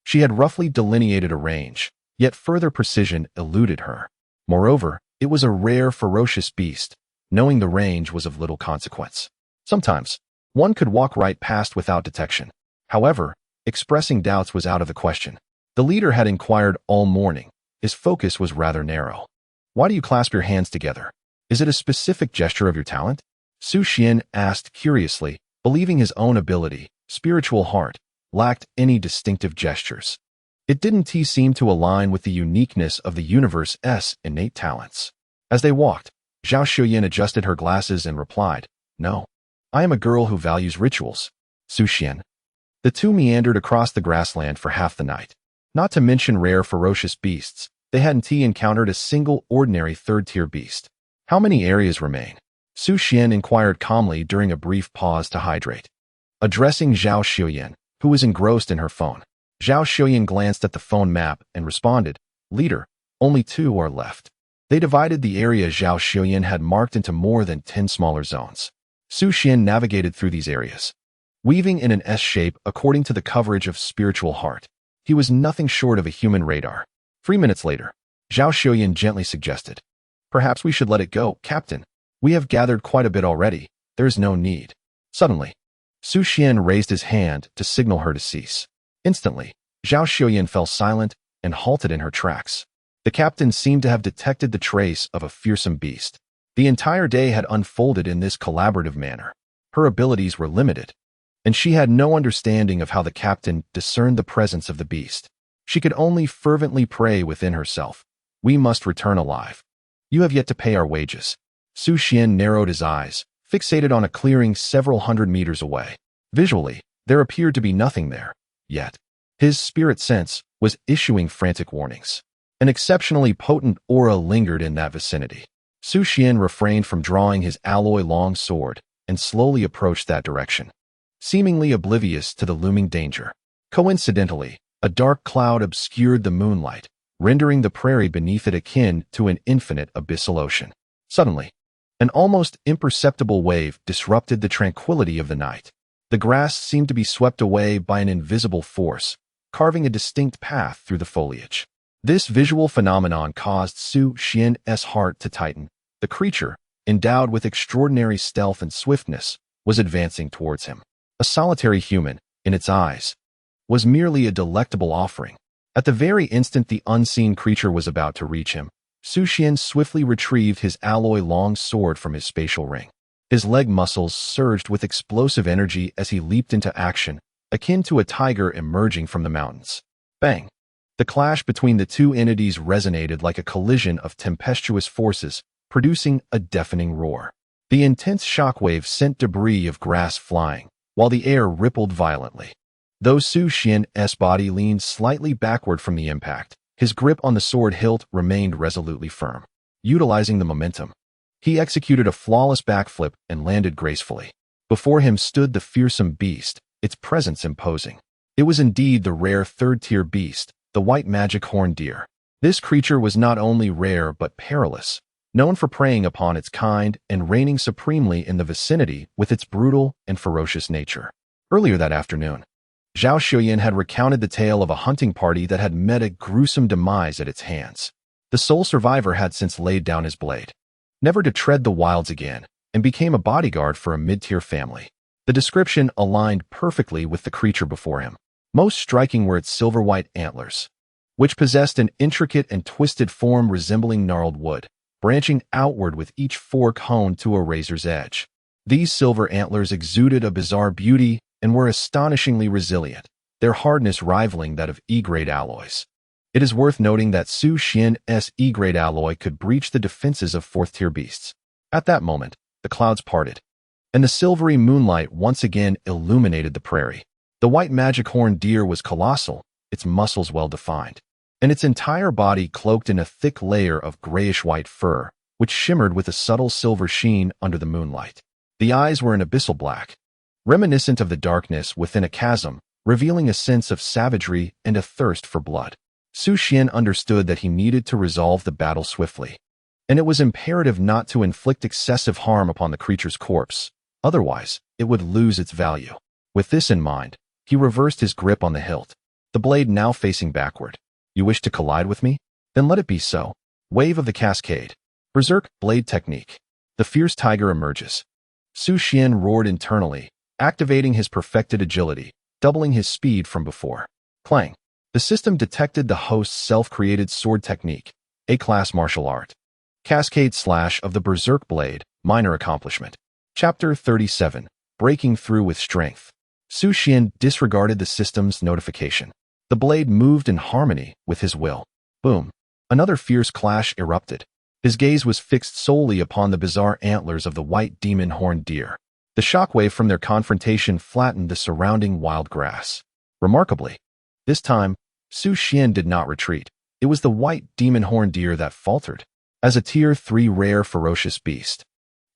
She had roughly delineated a range, yet further precision eluded her. Moreover, it was a rare, ferocious beast. Knowing the range was of little consequence. Sometimes, one could walk right past without detection. However, expressing doubts was out of the question. The leader had inquired all morning. His focus was rather narrow. Why do you clasp your hands together? Is it a specific gesture of your talent? Su Xuan asked curiously, believing his own ability, spiritual heart, lacked any distinctive gestures. It didn't seem to align with the uniqueness of the universe's innate talents. As they walked, Su Xuan adjusted her glasses and replied, no, I am a girl who values rituals. Su Xuan. The two meandered across the grassland for half the night. Not to mention rare ferocious beasts, they hadn't encountered a single ordinary third-tier beast. How many areas remain? Su Xuan inquired calmly during a brief pause to hydrate. Addressing Zhao Xiuyan, who was engrossed in her phone. Zhao Xiuyan glanced at the phone map and responded, "Leader, only 2 are left." They divided the area Zhao Xiuyan had marked into more than 10 smaller zones. Su Xuan navigated through these areas, weaving in an S shape according to the coverage of spiritual heart. He was nothing short of a human radar. 3 minutes later, Zhao Xiuyan gently suggested, "Perhaps we should let it go, Captain. We have gathered quite a bit already. There is no need." Suddenly, Su Xuan raised his hand to signal her to cease. Instantly, Zhao Xiuyan fell silent and halted in her tracks. The captain seemed to have detected the trace of a fearsome beast. The entire day had unfolded in this collaborative manner. Her abilities were limited, and she had no understanding of how the captain discerned the presence of the beast. She could only fervently pray within herself, "We must return alive. You have yet to pay our wages." Su Xuan narrowed his eyes, fixated on a clearing several hundred meters away. Visually, there appeared to be nothing there, yet his spirit sense was issuing frantic warnings. An exceptionally potent aura lingered in that vicinity. Su Xuan refrained from drawing his alloy-long sword and slowly approached that direction, seemingly oblivious to the looming danger. Coincidentally, a dark cloud obscured the moonlight, rendering the prairie beneath it akin to an infinite abyssal ocean. Suddenly, an almost imperceptible wave disrupted the tranquility of the night. The grass seemed to be swept away by an invisible force, carving a distinct path through the foliage. This visual phenomenon caused Su Xuan's heart to tighten. The creature, endowed with extraordinary stealth and swiftness, was advancing towards him. A solitary human, in its eyes, was merely a delectable offering. At the very instant the unseen creature was about to reach him, Su Xuan swiftly retrieved his alloy-long sword from his spatial ring. His leg muscles surged with explosive energy as he leaped into action, akin to a tiger emerging from the mountains. Bang! The clash between the two entities resonated like a collision of tempestuous forces, producing a deafening roar. The intense shockwave sent debris of grass flying, while the air rippled violently. Though Su Xuan's body leaned slightly backward from the impact, his grip on the sword hilt remained resolutely firm. Utilizing the momentum, he executed a flawless backflip and landed gracefully. Before him stood the fearsome beast, its presence imposing. It was indeed the rare third-tier beast, the white magic horned deer. This creature was not only rare but perilous, known for preying upon its kind and reigning supremely in the vicinity with its brutal and ferocious nature. Earlier that afternoon, Zhao Xiuyan had recounted the tale of a hunting party that had met a gruesome demise at its hands. The sole survivor had since laid down his blade, never to tread the wilds again, and became a bodyguard for a mid-tier family. The description aligned perfectly with the creature before him. Most striking were its silver-white antlers, which possessed an intricate and twisted form resembling gnarled wood, branching outward with each fork honed to a razor's edge. These silver antlers exuded a bizarre beauty and were astonishingly resilient, their hardness rivaling that of E-grade alloys. It is worth noting that Su Xuan's E-grade alloy could breach the defenses of fourth-tier beasts. At that moment, the clouds parted, and the silvery moonlight once again illuminated the prairie. The white magic horned deer was colossal, its muscles well-defined, and its entire body cloaked in a thick layer of grayish-white fur, which shimmered with a subtle silver sheen under the moonlight. The eyes were an abyssal black, reminiscent of the darkness within a chasm, revealing a sense of savagery and a thirst for blood. Su Xuan understood that he needed to resolve the battle swiftly, and it was imperative not to inflict excessive harm upon the creature's corpse, otherwise it would lose its value. With this in mind, he reversed his grip on the hilt, the blade now facing backward. "You wish to collide with me? Then let it be so." Wave of the cascade. Berserk blade technique. The fierce tiger emerges. Su Xuan roared internally, activating his perfected agility, doubling his speed from before. Clang. The system detected the host's self-created sword technique, A-class martial art. Cascade slash of the Berserk blade, minor accomplishment. Chapter 37. Breaking through with strength. Su Xuan disregarded the system's notification. The blade moved in harmony with his will. Boom. Another fierce clash erupted. His gaze was fixed solely upon the bizarre antlers of the white demon horned deer. The shockwave from their confrontation flattened the surrounding wild grass. Remarkably, this time, Su Xuan did not retreat. It was the white demon horn deer that faltered. As a Tier 3 rare ferocious beast,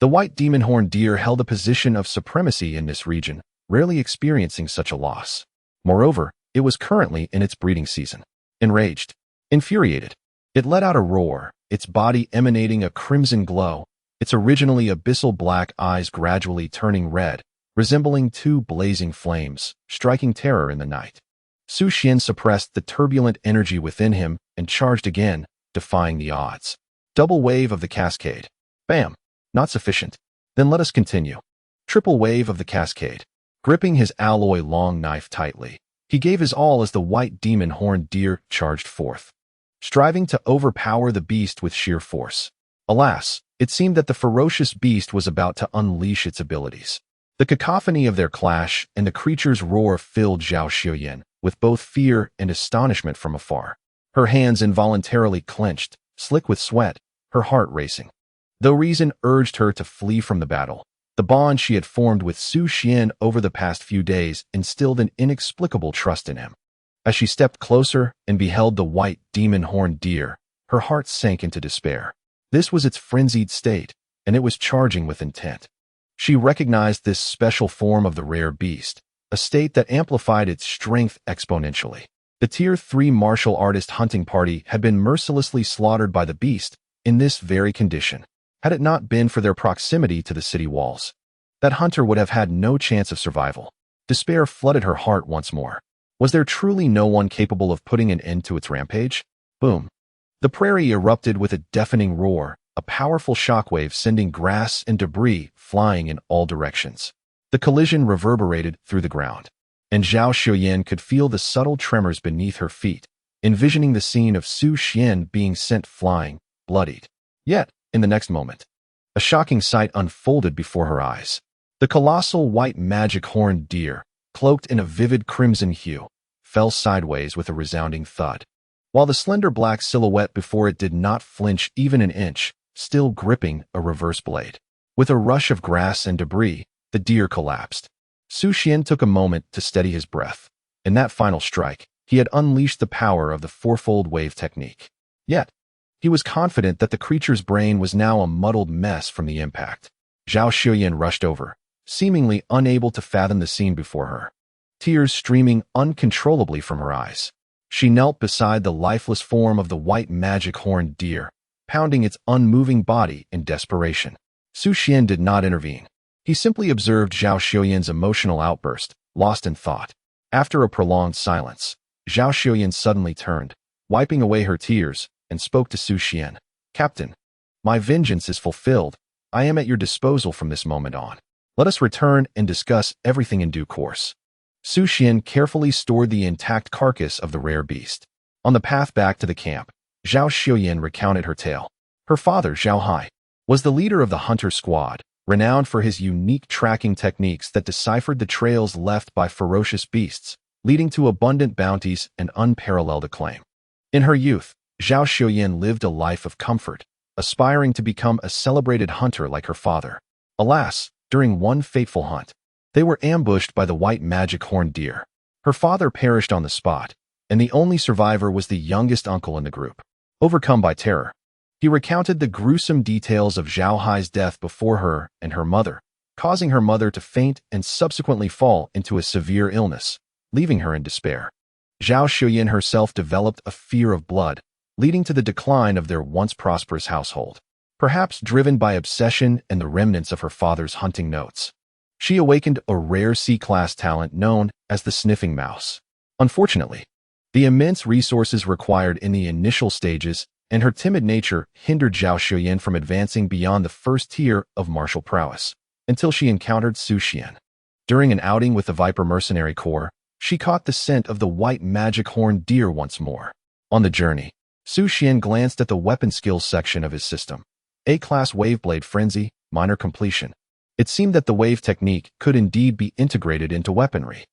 the white demon horn deer held a position of supremacy in this region, rarely experiencing such a loss. Moreover, it was currently in its breeding season. Enraged, infuriated, it let out a roar, its body emanating a crimson glow, its originally abyssal black eyes gradually turning red, resembling two blazing flames, striking terror in the night. Su Xuan suppressed the turbulent energy within him and charged again, defying the odds. Double wave of the cascade. Bam! Not sufficient. Then let us continue. Triple wave of the cascade. Gripping his alloy long knife tightly, he gave his all as the white demon horned deer charged forth, striving to overpower the beast with sheer force. Alas, it seemed that the ferocious beast was about to unleash its abilities. The cacophony of their clash and the creature's roar filled Zhao Xiuyan with both fear and astonishment from afar. Her hands involuntarily clenched, slick with sweat, her heart racing. Though reason urged her to flee from the battle, the bond she had formed with Su Xuan over the past few days instilled an inexplicable trust in him. As she stepped closer and beheld the white demon-horned deer, her heart sank into despair. This was its frenzied state, and it was charging with intent. She recognized this special form of the rare beast, a state that amplified its strength exponentially. The Tier 3 martial artist hunting party had been mercilessly slaughtered by the beast in this very condition. Had it not been for their proximity to the city walls, that hunter would have had no chance of survival. Despair flooded her heart once more. Was there truly no one capable of putting an end to its rampage? Boom. The prairie erupted with a deafening roar, a powerful shockwave sending grass and debris flying in all directions. The collision reverberated through the ground, and Zhao Xiuyan could feel the subtle tremors beneath her feet, envisioning the scene of Su Xuan being sent flying, bloodied. Yet, in the next moment, a shocking sight unfolded before her eyes. The colossal white magic horned deer, cloaked in a vivid crimson hue, fell sideways with a resounding thud, while the slender black silhouette before it did not flinch even an inch, still gripping a reverse blade. With a rush of grass and debris, the deer collapsed. Su Xuan took a moment to steady his breath. In that final strike, he had unleashed the power of the fourfold wave technique. Yet, he was confident that the creature's brain was now a muddled mess from the impact. Zhao Xiuyan rushed over, seemingly unable to fathom the scene before her, tears streaming uncontrollably from her eyes. She knelt beside the lifeless form of the white magic horned deer, pounding its unmoving body in desperation. Su Xuan did not intervene. He simply observed Zhao Xiuyan's emotional outburst, lost in thought. After a prolonged silence, Zhao Xiuyan suddenly turned, wiping away her tears, and spoke to Su Xuan. "Captain, my vengeance is fulfilled. I am at your disposal from this moment on. Let us return and discuss everything in due course." Su Xuan carefully stored the intact carcass of the rare beast. On the path back to the camp, Zhao Xiuyan recounted her tale. Her father, Zhao Hai, was the leader of the hunter squad, renowned for his unique tracking techniques that deciphered the trails left by ferocious beasts, leading to abundant bounties and unparalleled acclaim. In her youth, Zhao Xiuyan lived a life of comfort, aspiring to become a celebrated hunter like her father. Alas, during one fateful hunt, they were ambushed by the white magic horned deer. Her father perished on the spot, and the only survivor was the youngest uncle in the group. Overcome by terror, he recounted the gruesome details of Zhao Hai's death before her and her mother, causing her mother to faint and subsequently fall into a severe illness, leaving her in despair. Zhao Xiuyan herself developed a fear of blood, leading to the decline of their once prosperous household, perhaps driven by obsession and the remnants of her father's hunting notes. She awakened a rare C-class talent known as the sniffing mouse. Unfortunately, the immense resources required in the initial stages and her timid nature hindered Zhao Xiuyan from advancing beyond the first tier of martial prowess, until she encountered Su Xuan. During an outing with the Viper Mercenary Corps, she caught the scent of the white magic horned deer once more. On the journey, Su Xuan glanced at the weapon skills section of his system. A-class Waveblade Frenzy, minor completion. It seemed that the wave technique could indeed be integrated into weaponry.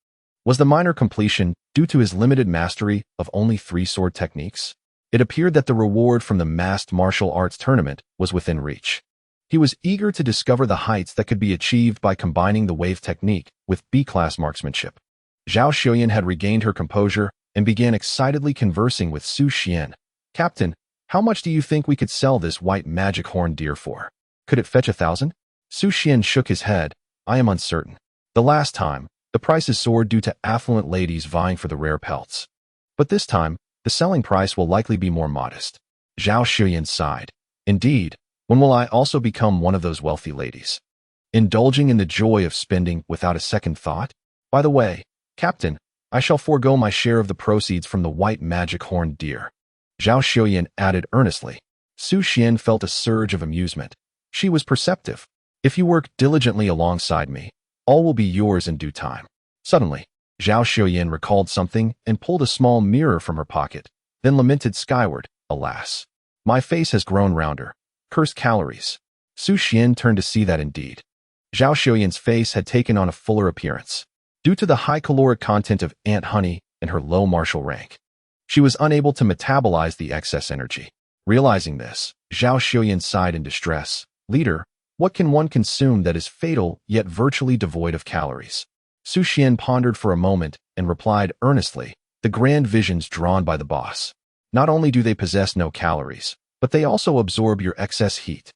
Was the minor completion due to his limited mastery of only 3 sword techniques? It appeared that the reward from the masked martial arts tournament was within reach. He was eager to discover the heights that could be achieved by combining the wave technique with B-class marksmanship. Zhao Xuan had regained her composure and began excitedly conversing with Su Xuan. Captain, how much do you think we could sell this white magic horned deer for? Could it fetch 1,000? Su Xuan shook his head. I am uncertain. The last time, the prices soared due to affluent ladies vying for the rare pelts. But this time, the selling price will likely be more modest. Zhao Xuan sighed. Indeed, when will I also become one of those wealthy ladies? Indulging in the joy of spending without a second thought? By the way, Captain, I shall forego my share of the proceeds from the white magic horned deer. Zhao Xuan added earnestly. Su Xuan felt a surge of amusement. She was perceptive. If you work diligently alongside me, all will be yours in due time. Suddenly, Zhao Xuan recalled something and pulled a small mirror from her pocket, then lamented skyward, alas. My face has grown rounder. Cursed calories. Su Xuan turned to see that indeed. Zhao Xuan's face had taken on a fuller appearance. Due to the high caloric content of ant honey and her low martial rank, she was unable to metabolize the excess energy. Realizing this, Zhao Xuan sighed in distress. Leader, what can one consume that is fatal yet virtually devoid of calories? Su Xuan pondered for a moment and replied earnestly, the grand visions drawn by the boss. Not only do they possess no calories, but they also absorb your excess heat.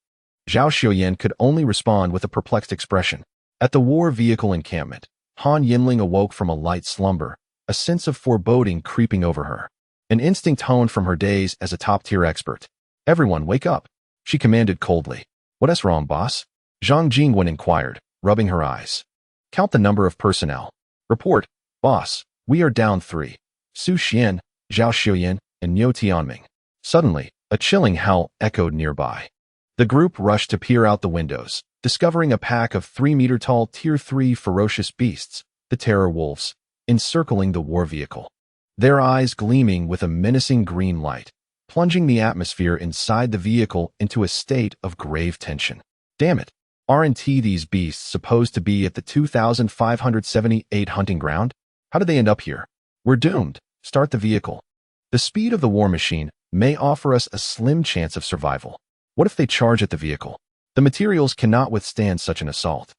Zhao Xuan could only respond with a perplexed expression. At the war vehicle encampment, Han Yanling awoke from a light slumber, a sense of foreboding creeping over her. An instinct honed from her days as a top-tier expert. Everyone, wake up, she commanded coldly. What's wrong, boss? Zhang Jingwen inquired, rubbing her eyes. Count the number of personnel. Report, boss, we are down 3. Su Xuan, Zhao Xuan, and Niu Tianming. Suddenly, a chilling howl echoed nearby. The group rushed to peer out the windows, discovering a pack of 3-meter-tall Tier 3 ferocious beasts, the terror wolves, encircling the war vehicle. Their eyes gleaming with a menacing green light, plunging the atmosphere inside the vehicle into a state of grave tension. Damn it, aren't these beasts supposed to be at the 2,578 hunting ground? How did they end up here? We're doomed. Start the vehicle. The speed of the war machine may offer us a slim chance of survival. What if they charge at the vehicle? The materials cannot withstand such an assault.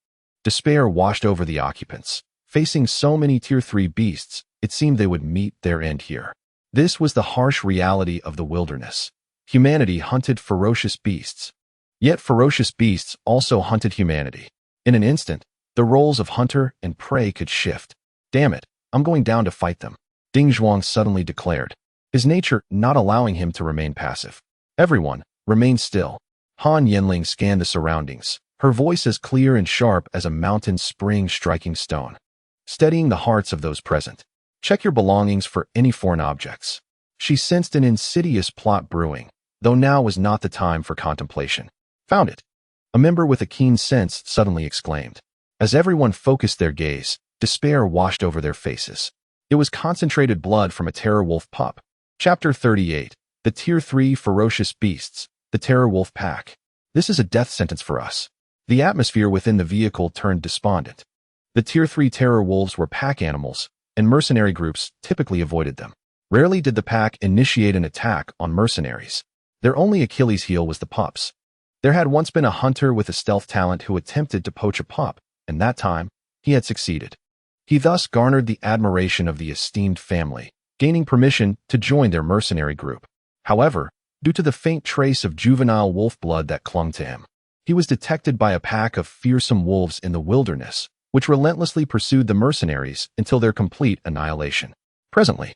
Despair washed over the occupants. Facing so many Tier 3 beasts, it seemed they would meet their end here. This was the harsh reality of the wilderness. Humanity hunted ferocious beasts. Yet ferocious beasts also hunted humanity. In an instant, the roles of hunter and prey could shift. Damn it, I'm going down to fight them, Ding Zhuang suddenly declared, his nature not allowing him to remain passive. Everyone, remain still. Han Yanling scanned the surroundings, her voice as clear and sharp as a mountain spring striking stone, steadying the hearts of those present. Check your belongings for any foreign objects. She sensed an insidious plot brewing, though now was not the time for contemplation. Found it. A member with a keen sense suddenly exclaimed. As everyone focused their gaze, despair washed over their faces. It was concentrated blood from a terror wolf pup. Chapter 38. The Tier 3 Ferocious Beasts, the Terror Wolf Pack. This is a death sentence for us. The atmosphere within the vehicle turned despondent. The Tier 3 terror wolves were pack animals, and mercenary groups typically avoided them. Rarely did the pack initiate an attack on mercenaries. Their only Achilles heel was the pups. There had once been a hunter with a stealth talent who attempted to poach a pup, and that time, he had succeeded. He thus garnered the admiration of the esteemed family, gaining permission to join their mercenary group. However, due to the faint trace of juvenile wolf blood that clung to him, he was detected by a pack of fearsome wolves in the wilderness, which relentlessly pursued the mercenaries until their complete annihilation. Presently,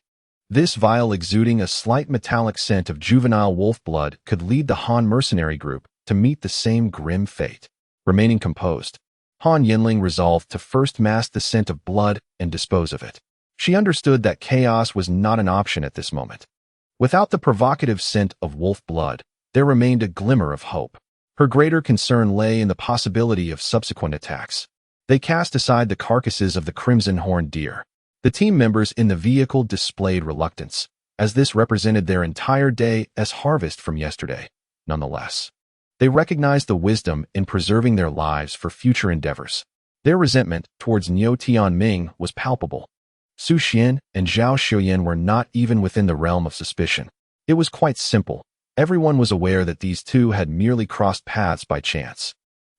this vial exuding a slight metallic scent of juvenile wolf blood could lead the Han mercenary group to meet the same grim fate. Remaining composed, Han Yanling resolved to first mask the scent of blood and dispose of it. She understood that chaos was not an option at this moment. Without the provocative scent of wolf blood, there remained a glimmer of hope. Her greater concern lay in the possibility of subsequent attacks. They cast aside the carcasses of the crimson-horned deer. The team members in the vehicle displayed reluctance, as this represented their entire day as harvest from yesterday. Nonetheless, they recognized the wisdom in preserving their lives for future endeavors. Their resentment towards Niu Tianming was palpable. Su Xuan and Zhao Xuan were not even within the realm of suspicion. It was quite simple. Everyone was aware that these two had merely crossed paths by chance,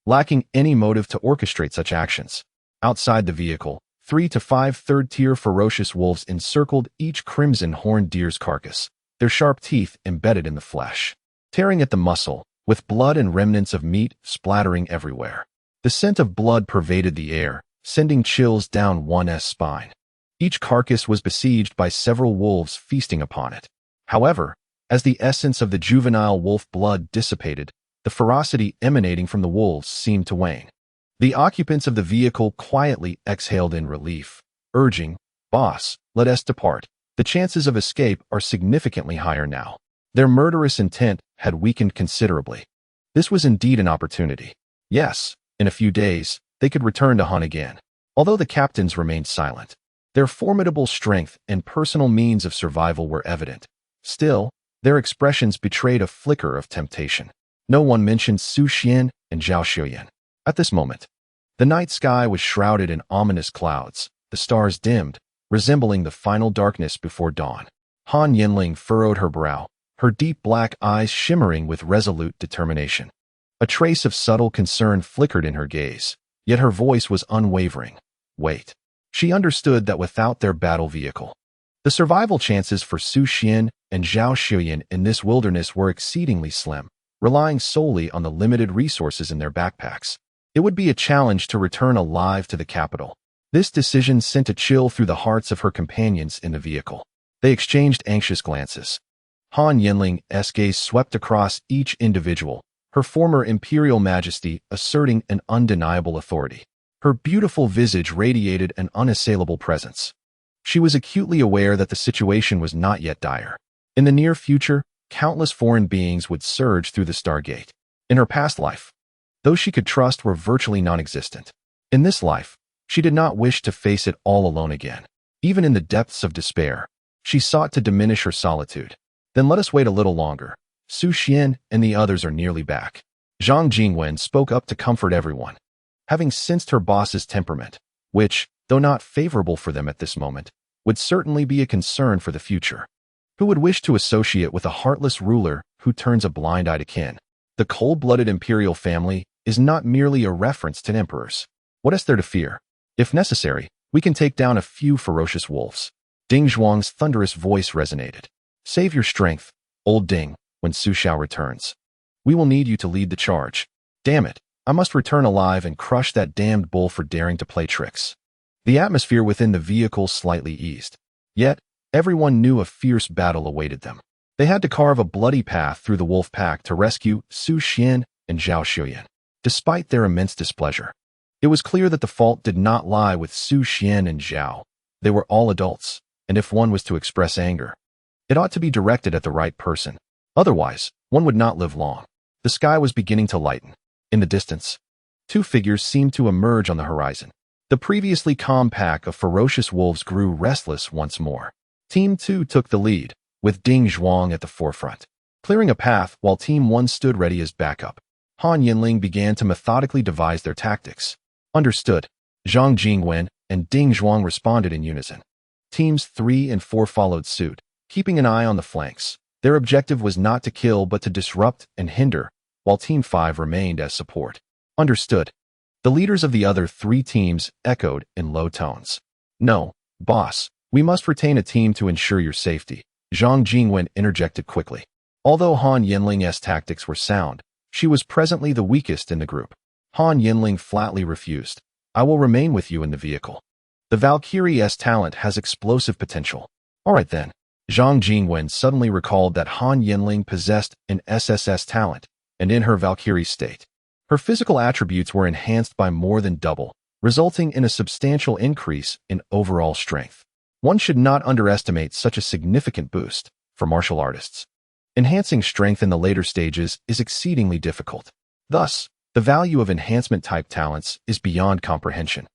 lacking any motive to orchestrate such actions. Outside the vehicle, 3 to 5 third-tier ferocious wolves encircled each crimson horned deer's carcass, their sharp teeth embedded in the flesh, tearing at the muscle, with blood and remnants of meat splattering everywhere. The scent of blood pervaded the air, sending chills down one's spine. Each carcass was besieged by several wolves feasting upon it. However, as the essence of the juvenile wolf blood dissipated, the ferocity emanating from the wolves seemed to wane. The occupants of the vehicle quietly exhaled in relief, urging, "Boss, let us depart. The chances of escape are significantly higher now." Their murderous intent had weakened considerably. This was indeed an opportunity. Yes, in a few days, they could return to Han again. Although the captains remained silent, their formidable strength and personal means of survival were evident. Still, their expressions betrayed a flicker of temptation. No one mentioned Su Xuan and Zhao Xuan. At this moment, the night sky was shrouded in ominous clouds, the stars dimmed, resembling the final darkness before dawn. Han Yanling furrowed her brow, her deep black eyes shimmering with resolute determination. A trace of subtle concern flickered in her gaze, yet her voice was unwavering. Wait. She understood that without their battle vehicle, the survival chances for Su Xuan and Zhao Xuan in this wilderness were exceedingly slim, relying solely on the limited resources in their backpacks. It would be a challenge to return alive to the capital. This decision sent a chill through the hearts of her companions in the vehicle. They exchanged anxious glances. Han Yanling's gaze swept across each individual, her former imperial majesty asserting an undeniable authority. Her beautiful visage radiated an unassailable presence. She was acutely aware that the situation was not yet dire. In the near future, countless foreign beings would surge through the Stargate. In her past life, those she could trust were virtually non-existent. In this life, she did not wish to face it all alone again. Even in the depths of despair, she sought to diminish her solitude. Then let us wait a little longer. Su Xuan and the others are nearly back. Zhang Jingwen spoke up to comfort everyone. Having sensed her boss's temperament, which, though not favorable for them at this moment, would certainly be a concern for the future. Who would wish to associate with a heartless ruler who turns a blind eye to kin? The cold-blooded imperial family is not merely a reference to emperors. What is there to fear? If necessary, we can take down a few ferocious wolves. Ding Zhuang's thunderous voice resonated. Save your strength, old Ding, when Su Xiao returns. We will need you to lead the charge. Damn it, I must return alive and crush that damned bull for daring to play tricks. The atmosphere within the vehicle slightly eased. Yet, everyone knew a fierce battle awaited them. They had to carve a bloody path through the wolf pack to rescue Su Xuan and Zhao Xuan. Despite their immense displeasure, it was clear that the fault did not lie with Su Xuan and Zhao. They were all adults, and if one was to express anger, it ought to be directed at the right person. Otherwise, one would not live long. The sky was beginning to lighten. In the distance, two figures seemed to emerge on the horizon. The previously calm pack of ferocious wolves grew restless once more. Team 2 took the lead, with Ding Zhuang at the forefront, clearing a path while Team 1 stood ready as backup. Han Yanling began to methodically devise their tactics. Understood. Zhang Jingwen and Ding Zhuang responded in unison. Teams 3 and 4 followed suit, keeping an eye on the flanks. Their objective was not to kill but to disrupt and hinder, while Team 5 remained as support. Understood. The leaders of the other 3 teams echoed in low tones. No, boss, we must retain a team to ensure your safety. Zhang Jingwen interjected quickly. Although Han Yanling's tactics were sound, she was presently the weakest in the group. Han Yanling flatly refused. I will remain with you in the vehicle. The Valkyrie's talent has explosive potential. All right then. Zhang Jingwen suddenly recalled that Han Yanling possessed an SSS talent, and in her Valkyrie state, her physical attributes were enhanced by more than double, resulting in a substantial increase in overall strength. One should not underestimate such a significant boost for martial artists. Enhancing strength in the later stages is exceedingly difficult. Thus, the value of enhancement-type talents is beyond comprehension.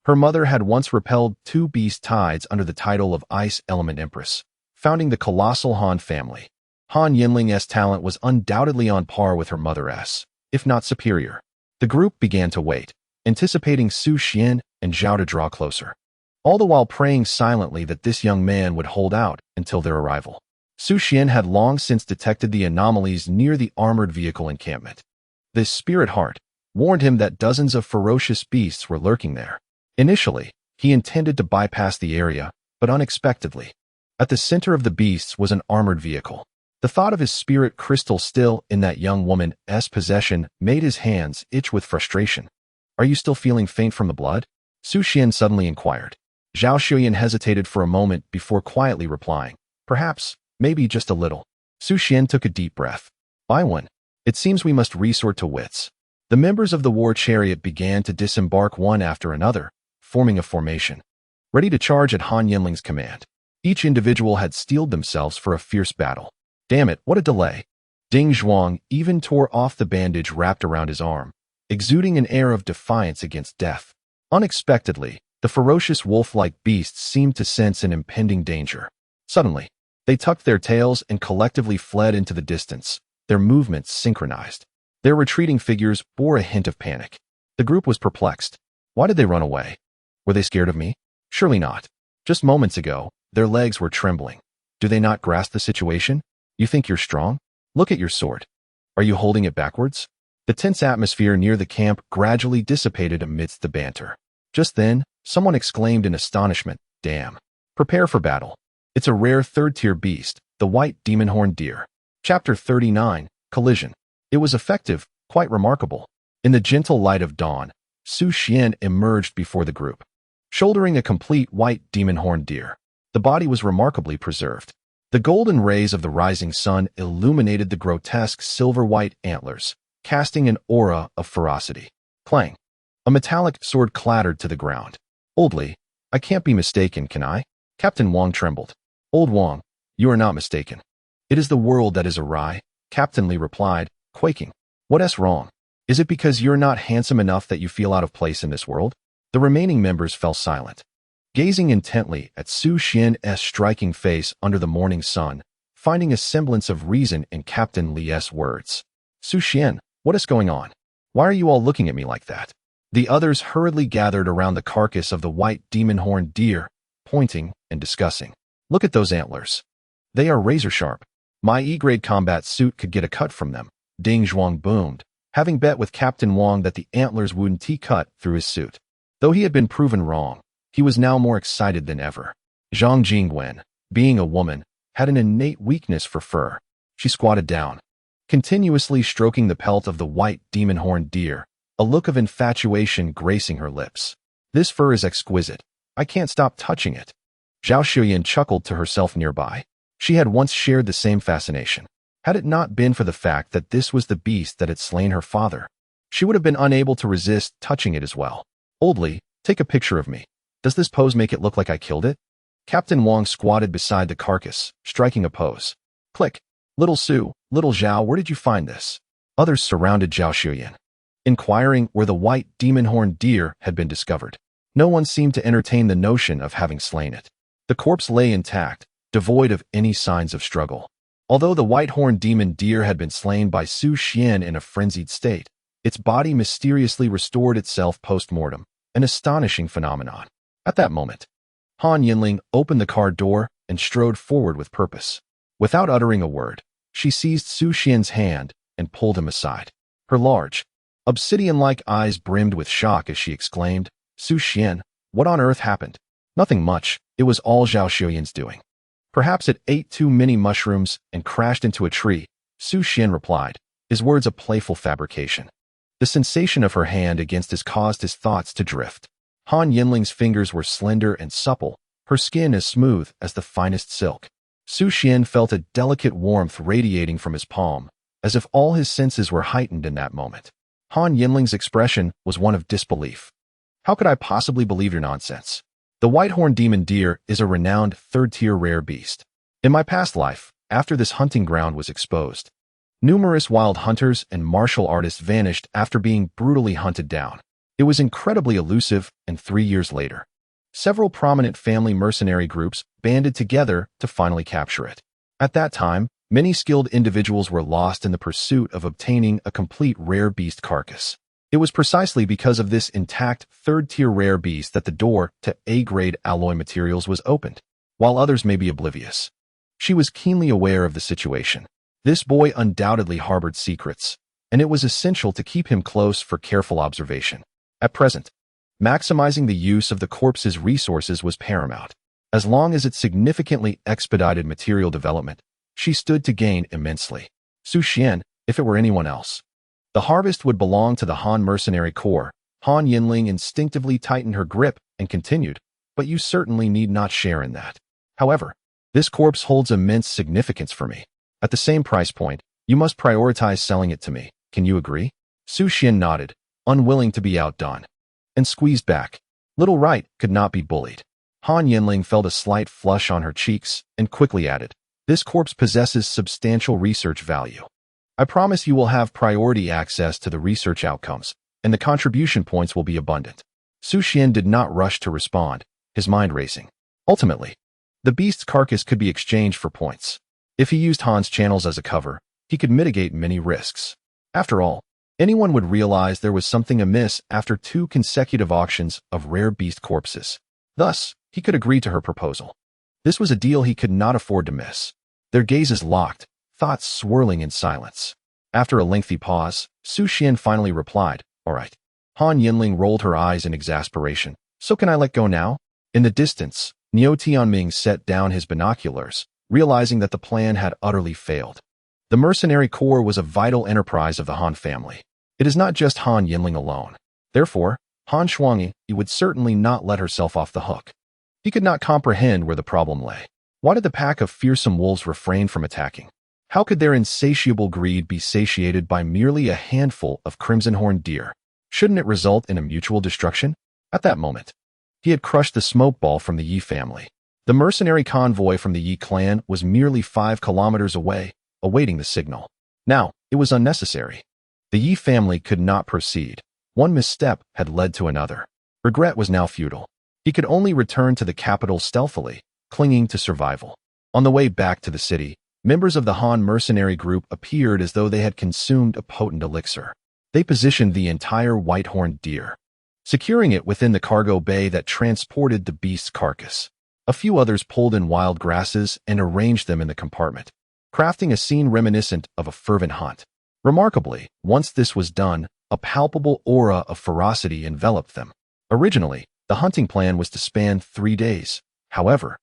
Her mother had once repelled 2 beast tides under the title of Ice Element Empress, founding the colossal Han family. Han Yanling's talent was undoubtedly on par with her mother's, if not superior. The group began to wait, anticipating Su Xuan and Zhao to draw closer, all the while praying silently that this young man would hold out until their arrival. Su Xuan had long since detected the anomalies near the armored vehicle encampment. This spirit heart warned him that dozens of ferocious beasts were lurking there. Initially, he intended to bypass the area, but unexpectedly, at the center of the beasts was an armored vehicle. The thought of his spirit crystal still in that young woman's possession made his hands itch with frustration. "Are you still feeling faint from the blood?" Su Xuan suddenly inquired. Zhao Xuyan hesitated for a moment before quietly replying, "Perhaps, maybe just a little." Su Xuan took a deep breath. "By one. It seems we must resort to wits." The members of the war chariot began to disembark one after another, forming a formation, ready to charge at Han Yanling's command. Each individual had steeled themselves for a fierce battle. Damn it, what a delay. Ding Zhuang even tore off the bandage wrapped around his arm, exuding an air of defiance against death. Unexpectedly, the ferocious wolf-like beasts seemed to sense an impending danger. Suddenly, they tucked their tails and collectively fled into the distance, their movements synchronized. Their retreating figures bore a hint of panic. The group was perplexed. Why did they run away? Were they scared of me? Surely not. Just moments ago, their legs were trembling. Do they not grasp the situation? You think you're strong? Look at your sword. Are you holding it backwards? The tense atmosphere near the camp gradually dissipated amidst the banter. Just then, someone exclaimed in astonishment, "Damn. Prepare for battle." It's a rare third-tier beast, the white demon-horned deer. Chapter 39, Collision. It was effective, quite remarkable. In the gentle light of dawn, Su Xuan emerged before the group. Shouldering a complete white demon-horned deer, the body was remarkably preserved. The golden rays of the rising sun illuminated the grotesque silver-white antlers, casting an aura of ferocity. Clang. A metallic sword clattered to the ground. "Oldly, I can't be mistaken, can I?" Captain Wang trembled. "Old Wang, you are not mistaken. It is the world that is awry," Captain Li replied, quaking. "What's wrong? Is it because you're not handsome enough that you feel out of place in this world?" The remaining members fell silent, gazing intently at Su Xuan's striking face under the morning sun, finding a semblance of reason in Captain Li's words. "Su Xuan, what is going on? Why are you all looking at me like that?" The others hurriedly gathered around the carcass of the white demon-horned deer, pointing and discussing. "Look at those antlers. They are razor-sharp. My E-grade combat suit could get a cut from them." Ding Zhuang boomed, having bet with Captain Wang that the antlers wouldn't cut through his suit. Though he had been proven wrong, he was now more excited than ever. Zhang Jingwen, being a woman, had an innate weakness for fur. She squatted down, continuously stroking the pelt of the white demon-horned deer, a look of infatuation gracing her lips. "This fur is exquisite. I can't stop touching it." Zhao Xuyan chuckled to herself nearby. She had once shared the same fascination. Had it not been for the fact that this was the beast that had slain her father, she would have been unable to resist touching it as well. "Oldly, take a picture of me. Does this pose make it look like I killed it?" Captain Wang squatted beside the carcass, striking a pose. Click. "Little Su, little Zhao, where did you find this?" Others surrounded Zhao Xuyan, inquiring where the white demon-horned deer had been discovered. No one seemed to entertain the notion of having slain it. The corpse lay intact, devoid of any signs of struggle. Although the white-horned demon deer had been slain by Su Xuan in a frenzied state, its body mysteriously restored itself post-mortem, an astonishing phenomenon. At that moment, Han Yanling opened the car door and strode forward with purpose. Without uttering a word, she seized Su Xuan's hand and pulled him aside. Her large, obsidian-like eyes brimmed with shock as she exclaimed, "Su Xuan, what on earth happened?" "Nothing much. It was all Zhao Xuyan's doing. Perhaps it ate too many mushrooms and crashed into a tree," Su Xuan replied, his words a playful fabrication. The sensation of her hand against his caused his thoughts to drift. Han Yanling's fingers were slender and supple, her skin as smooth as the finest silk. Su Xuan felt a delicate warmth radiating from his palm, as if all his senses were heightened in that moment. Han Yanling's expression was one of disbelief. "How could I possibly believe your nonsense? The white-horned demon deer is a renowned third-tier rare beast. In my past life, after this hunting ground was exposed, numerous wild hunters and martial artists vanished after being brutally hunted down. It was incredibly elusive, and 3 years later, several prominent family mercenary groups banded together to finally capture it. At that time, many skilled individuals were lost in the pursuit of obtaining a complete rare beast carcass. It was precisely because of this intact third-tier rare beast that the door to A-grade alloy materials was opened. While others may be oblivious, She was keenly aware of the situation. This boy undoubtedly harbored secrets, and it was essential to keep him close for careful observation. At present, maximizing the use of the corpse's resources was paramount. As long as it significantly expedited material development, she stood to gain immensely. Su Xuan, if it were anyone else. The harvest would belong to the Han mercenary corps. Han Yanling instinctively tightened her grip and continued, but you certainly need not share in that. However, this corpse holds immense significance for me. At the same price point, you must prioritize selling it to me. Can you agree? Su Xuan nodded, unwilling to be outdone, and squeezed back. Little Right could not be bullied. Han Yanling felt a slight flush on her cheeks and quickly added, this corpse possesses substantial research value. I promise you will have priority access to the research outcomes, and the contribution points will be abundant. Su Xuan did not rush to respond, his mind racing. Ultimately, the beast's carcass could be exchanged for points. If he used Han's channels as a cover, he could mitigate many risks. After all, anyone would realize there was something amiss after 2 consecutive auctions of rare beast corpses. Thus, he could agree to her proposal. This was a deal he could not afford to miss. Their gazes locked, thoughts swirling in silence. After a lengthy pause, Su Xuan finally replied, all right. Han Yanling rolled her eyes in exasperation. So can I let go now? In the distance, Niu Tianming set down his binoculars, realizing that the plan had utterly failed. The mercenary corps was a vital enterprise of the Han family. It is not just Han Yanling alone. Therefore, Han Shuangyi would certainly not let herself off the hook. He could not comprehend where the problem lay. Why did the pack of fearsome wolves refrain from attacking? How could their insatiable greed be satiated by merely a handful of crimson-horned deer? Shouldn't it result in a mutual destruction? At that moment, he had crushed the smoke ball from the Yi family. The mercenary convoy from the Yi clan was merely 5 kilometers away, awaiting the signal. Now, it was unnecessary. The Yi family could not proceed. One misstep had led to another. Regret was now futile. He could only return to the capital stealthily, clinging to survival. On the way back to the city, members of the Han mercenary group appeared as though they had consumed a potent elixir. They positioned the entire white-horned deer, securing it within the cargo bay that transported the beast's carcass. A few others pulled in wild grasses and arranged them in the compartment, crafting a scene reminiscent of a fervent hunt. Remarkably, once this was done, a palpable aura of ferocity enveloped them. Originally, the hunting plan was to span 3 days. However,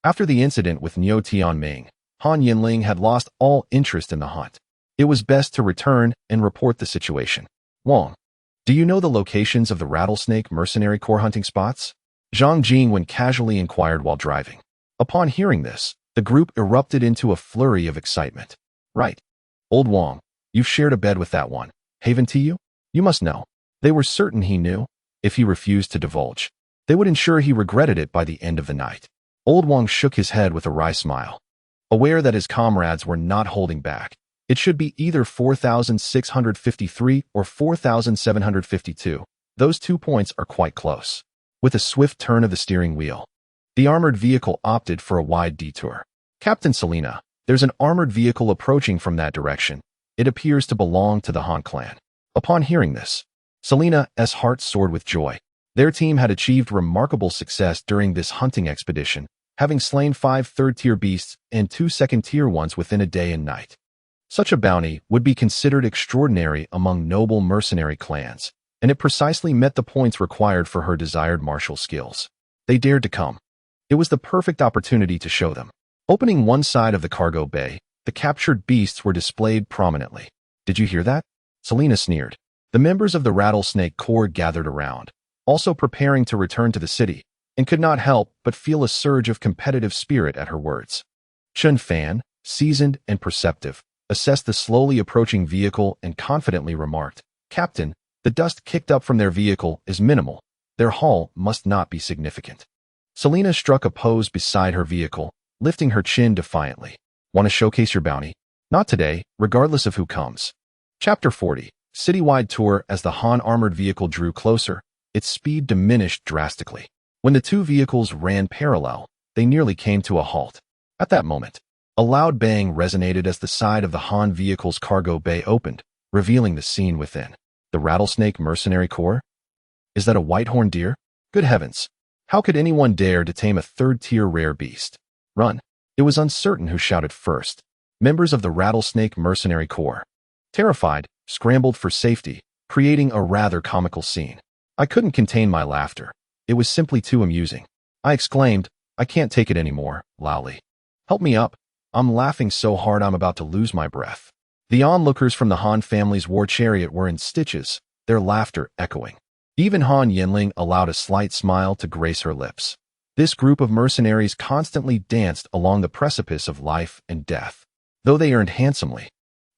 after the incident with Niu Tianming, Han Yanling had lost all interest in the hunt. It was best to return and report the situation. Wang, do you know the locations of the rattlesnake mercenary corps hunting spots? Zhang Jingwen casually inquired while driving. Upon hearing this, the group erupted into a flurry of excitement. Right. Old Wang, you've shared a bed with that one. Haven to you? You must know. They were certain he knew. If he refused to divulge, they would ensure he regretted it by the end of the night. Old Wang shook his head with a wry smile. Aware that his comrades were not holding back, it should be either 4,653 or 4,752. Those 2 points are quite close. With a swift turn of the steering wheel, the armored vehicle opted for a wide detour. Captain Selina, there's an armored vehicle approaching from that direction. It appears to belong to the Han clan. Upon hearing this, Selina's heart soared with joy. Their team had achieved remarkable success during this hunting expedition, having slain 5 third-tier beasts and 2 second-tier ones within a day and night. Such a bounty would be considered extraordinary among noble mercenary clans, and it precisely met the points required for her desired martial skills. They dared to come. It was the perfect opportunity to show them. Opening one side of the cargo bay, the captured beasts were displayed prominently. Did you hear that? Selina sneered. The members of the Rattlesnake Corps gathered around, also preparing to return to the city, and could not help but feel a surge of competitive spirit at her words. Chen Fan, seasoned and perceptive, assessed the slowly approaching vehicle and confidently remarked, Captain, the dust kicked up from their vehicle is minimal. Their haul must not be significant. Selina struck a pose beside her vehicle, lifting her chin defiantly. Want to showcase your bounty? Not today, regardless of who comes. Chapter 40. Citywide tour. As the Han armored vehicle drew closer, its speed diminished drastically. When the 2 vehicles ran parallel, they nearly came to a halt. At that moment, a loud bang resonated as the side of the Han vehicle's cargo bay opened, revealing the scene within. The Rattlesnake Mercenary Corps? Is that a white-horned deer? Good heavens! How could anyone dare to tame a third-tier rare beast? Run! It was uncertain who shouted first. Members of the Rattlesnake Mercenary Corps, terrified, scrambled for safety, creating a rather comical scene. I couldn't contain my laughter. It was simply too amusing. I exclaimed, "I can't take it anymore," loudly. "Help me up. I'm laughing so hard I'm about to lose my breath." The onlookers from the Han family's war chariot were in stitches, their laughter echoing. Even Han Yanling allowed a slight smile to grace her lips. This group of mercenaries constantly danced along the precipice of life and death. Though they earned handsomely,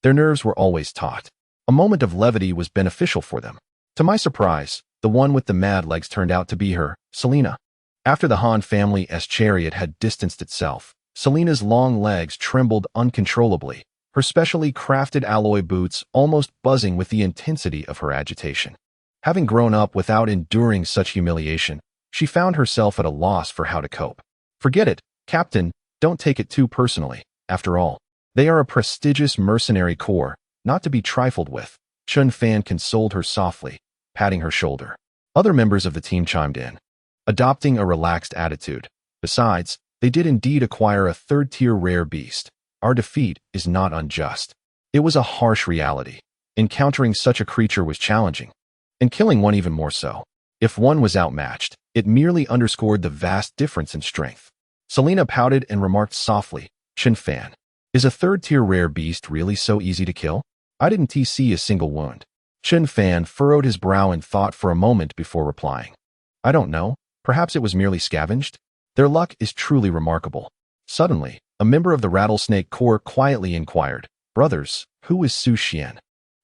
their nerves were always taut. A moment of levity was beneficial for them. To my surprise, the one with the mad legs turned out to be her, Selena. After the Han family's chariot had distanced itself, Selena's long legs trembled uncontrollably, her specially crafted alloy boots almost buzzing with the intensity of her agitation. Having grown up without enduring such humiliation, she found herself at a loss for how to cope. "Forget it, Captain, don't take it too personally. After all, they are a prestigious mercenary corps, not to be trifled with," Chun Fan consoled her softly, patting her shoulder. Other members of the team chimed in, adopting a relaxed attitude. "Besides, they did indeed acquire a third-tier rare beast. Our defeat is not unjust." It was a harsh reality. Encountering such a creature was challenging, and killing one even more so. If one was outmatched, it merely underscored the vast difference in strength. Selena pouted and remarked softly, "Chun Fan, is a third-tier rare beast really so easy to kill? I didn't see a single wound." Chun Fan furrowed his brow in thought for a moment before replying, "I don't know. Perhaps it was merely scavenged. Their luck is truly remarkable." Suddenly, a member of the Rattlesnake Corps quietly inquired, "Brothers, who is Su Xuan?"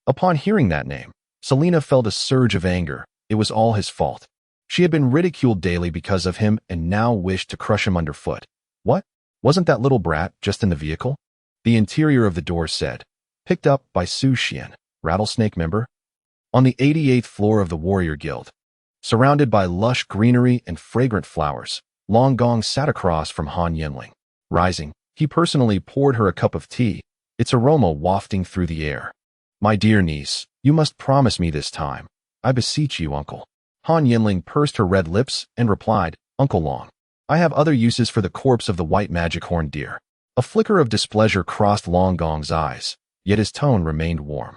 Upon hearing that name, Selena felt a surge of anger. It was all his fault. She had been ridiculed daily because of him and now wished to crush him underfoot. What? Wasn't that little brat just in the vehicle? The interior of the door said, "Picked up by Su Xuan, Rattlesnake member." On the 88th floor of the Warrior Guild, surrounded by lush greenery and fragrant flowers, Long Gong sat across from Han Yanling. Rising, he personally poured her a cup of tea, its aroma wafting through the air. "My dear niece, you must promise me this time. I beseech you, uncle." Han Yanling pursed her red lips and replied, "Uncle Long, I have other uses for the corpse of the white magic horned deer." A flicker of displeasure crossed Long Gong's eyes, yet his tone remained warm.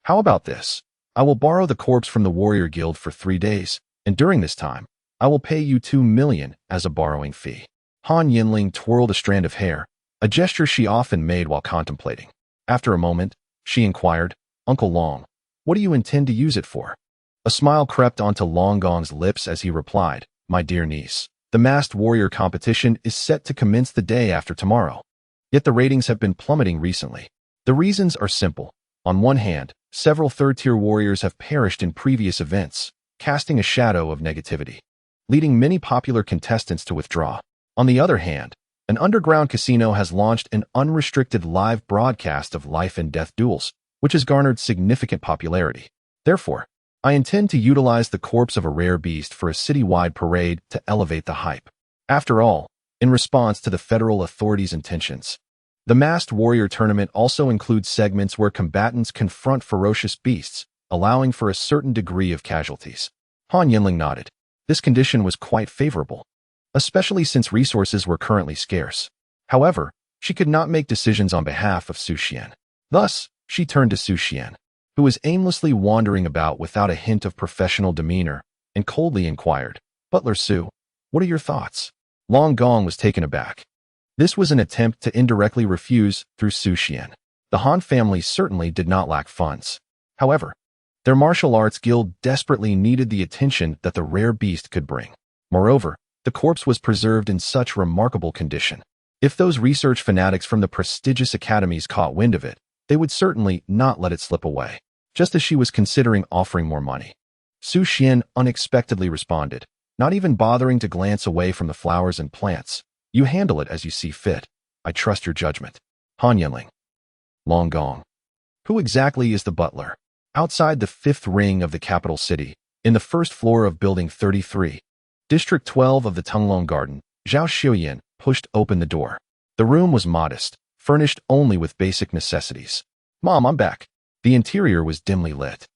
"How about this? I will borrow the corpse from the Warrior Guild for 3 days, and during this time, I will pay you 2 million as a borrowing fee." Han Yanling twirled a strand of hair, a gesture she often made while contemplating. After a moment, she inquired, "Uncle Long, what do you intend to use it for?" A smile crept onto Long Gong's lips as he replied, "My dear niece, the masked warrior competition is set to commence the day after tomorrow. Yet the ratings have been plummeting recently. The reasons are simple. On one hand, several third-tier warriors have perished in previous events, casting a shadow of negativity, leading many popular contestants to withdraw. On the other hand, an underground casino has launched an unrestricted live broadcast of life and death duels, which has garnered significant popularity. Therefore, I intend to utilize the corpse of a rare beast for a citywide parade to elevate the hype. After all, in response to the federal authorities' intentions, the Masked Warrior Tournament also includes segments where combatants confront ferocious beasts, allowing for a certain degree of casualties." Han Yanling nodded. This condition was quite favorable, especially since resources were currently scarce. However, she could not make decisions on behalf of Su Xuan. Thus, she turned to Su Xuan, who was aimlessly wandering about without a hint of professional demeanor, and coldly inquired, "Butler Su, what are your thoughts?" Long Gong was taken aback. This was an attempt to indirectly refuse through Su Xuan. The Han family certainly did not lack funds. However, their martial arts guild desperately needed the attention that the rare beast could bring. Moreover, the corpse was preserved in such remarkable condition. If those research fanatics from the prestigious academies caught wind of it, they would certainly not let it slip away. Just as she was considering offering more money, Su Xuan unexpectedly responded, not even bothering to glance away from the flowers and plants. "You handle it as you see fit. I trust your judgment." Han Yanling. Long Gong. Who exactly is the butler? Outside the 5th ring of the capital city, in the 1st floor of Building 33, District 12 of the Tunglong Garden, Zhao Xiuyan pushed open the door. The room was modest, furnished only with basic necessities. "Mom, I'm back." The interior was dimly lit,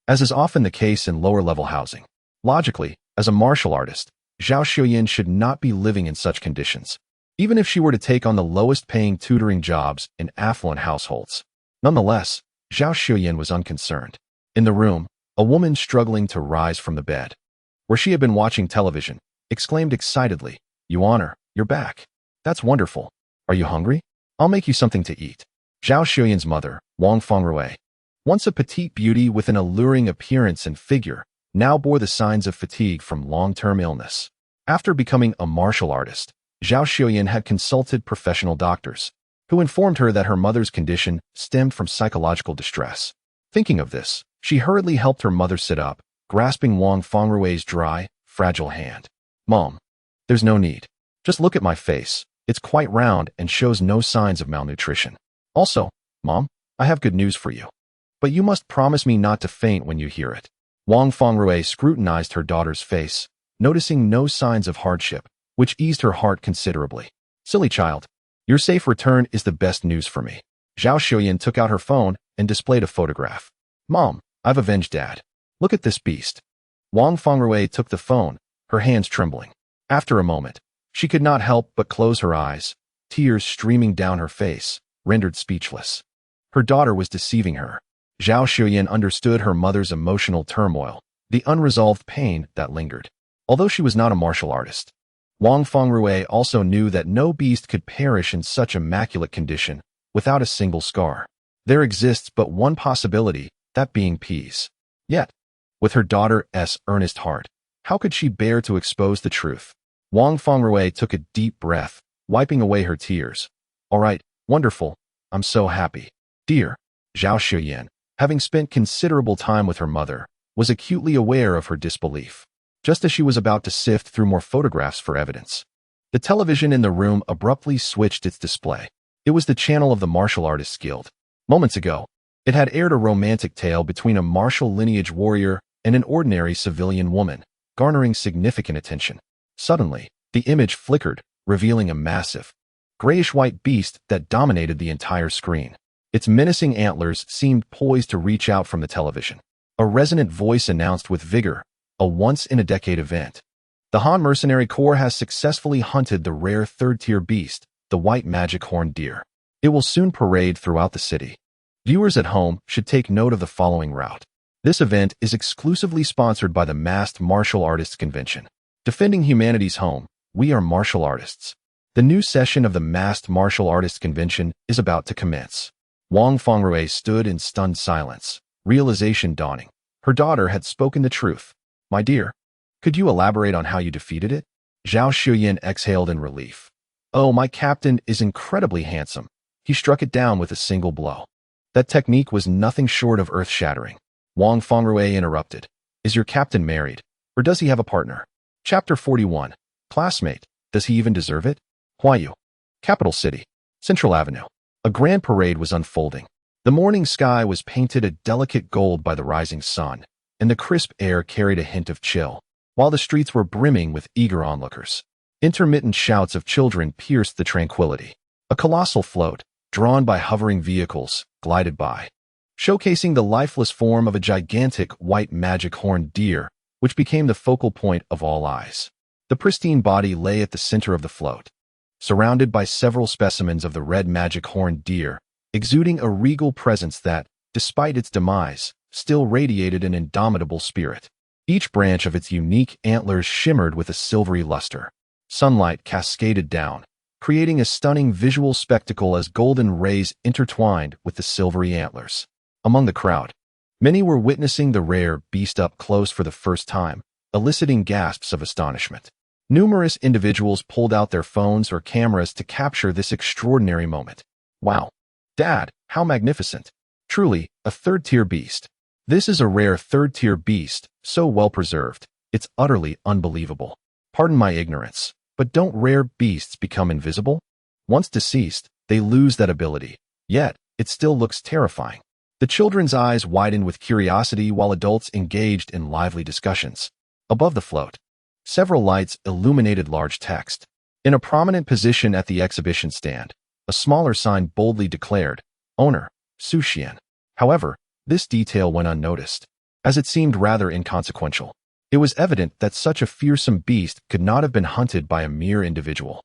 as is often the case in lower-level housing. Logically, as a martial artist, Zhao Xiuyan should not be living in such conditions. even if she were to take on the lowest-paying tutoring jobs in affluent households. Nonetheless, Zhao Xuyan was unconcerned. In the room, a woman struggling to rise from the bed, where she had been watching television, exclaimed excitedly, "Yuan, you're back. That's wonderful. Are you hungry? I'll make you something to eat." Zhao Xuyan's mother, Wang Fengrui, once a petite beauty with an alluring appearance and figure, now bore the signs of fatigue from long-term illness. After becoming a martial artist, Zhao Xuyan had consulted professional doctors, who informed her that her mother's condition stemmed from psychological distress. Thinking of this, she hurriedly helped her mother sit up, grasping Wang Fengrui's dry, fragile hand. "Mom, there's no need. Just look at my face. It's quite round and shows no signs of malnutrition. Also, Mom, I have good news for you. But you must promise me not to faint when you hear it." Wang Fengrui scrutinized her daughter's face, noticing no signs of hardship, which eased her heart considerably. "Silly child, your safe return is the best news for me." Zhao Xuyan took out her phone and displayed a photograph. "Mom, I've avenged Dad. Look at this beast." Wang Fengrui took the phone, her hands trembling. After a moment, she could not help but close her eyes, tears streaming down her face, rendered speechless. Her daughter was deceiving her. Zhao Xuyan understood her mother's emotional turmoil, the unresolved pain that lingered. Although she was not a martial artist, Wang Fengrui also knew that no beast could perish in such immaculate condition without a single scar. There exists but one possibility, that being peace. Yet, with her daughter's earnest heart, how could she bear to expose the truth? Wang Fengrui took a deep breath, wiping away her tears. "All right, wonderful. I'm so happy." Dear Zhao Xuyan, having spent considerable time with her mother, was acutely aware of her disbelief. Just as she was about to sift through more photographs for evidence, the television in the room abruptly switched its display. It was the channel of the Martial Artists Guild. Moments ago, it had aired a romantic tale between a martial lineage warrior and an ordinary civilian woman, garnering significant attention. Suddenly, the image flickered, revealing a massive, grayish-white beast that dominated the entire screen. Its menacing antlers seemed poised to reach out from the television. A resonant voice announced with vigor, a once-in-a-decade event. The Han Mercenary Corps has successfully hunted the rare third-tier beast, the white magic horned deer. It will soon parade throughout the city. Viewers at home should take note of the following route. This event is exclusively sponsored by the Masked Martial Artists Convention. Defending humanity's home, we are martial artists. The new session of the Masked Martial Artists Convention is about to commence. Wang Fengrui stood in stunned silence, realization dawning. Her daughter had spoken the truth. "My dear, could you elaborate on how you defeated it?" Zhao Xuyan exhaled in relief. "Oh, my captain is incredibly handsome. He struck it down with a single blow." That technique was nothing short of earth-shattering. Wang Fengrui interrupted. "Is your captain married, or does he have a partner?" Chapter 41. Classmate, does he even deserve it? Huayu, capital city, Central Avenue. A grand parade was unfolding. The morning sky was painted a delicate gold by the rising sun, and the crisp air carried a hint of chill, while the streets were brimming with eager onlookers. Intermittent shouts of children pierced the tranquility. A colossal float, drawn by hovering vehicles, glided by, showcasing the lifeless form of a gigantic white magic horned deer, which became the focal point of all eyes. The pristine body lay at the center of the float, surrounded by several specimens of the red magic horned deer, exuding a regal presence that, despite its demise, still radiated an indomitable spirit. Each branch of its unique antlers shimmered with a silvery luster. Sunlight cascaded down, creating a stunning visual spectacle as golden rays intertwined with the silvery antlers. Among the crowd, many were witnessing the rare beast up close for the first time, eliciting gasps of astonishment. Numerous individuals pulled out their phones or cameras to capture this extraordinary moment. "Wow. Dad, how magnificent. Truly, a third-tier beast. This is a rare third-tier beast, so well preserved. It's utterly unbelievable. Pardon my ignorance, but don't rare beasts become invisible? Once deceased, they lose that ability. Yet, it still looks terrifying." The children's eyes widened with curiosity while adults engaged in lively discussions. Above the float, several lights illuminated large text. In a prominent position at the exhibition stand, a smaller sign boldly declared, "Owner, Su Xuan." However, this detail went unnoticed, as it seemed rather inconsequential. It was evident that such a fearsome beast could not have been hunted by a mere individual.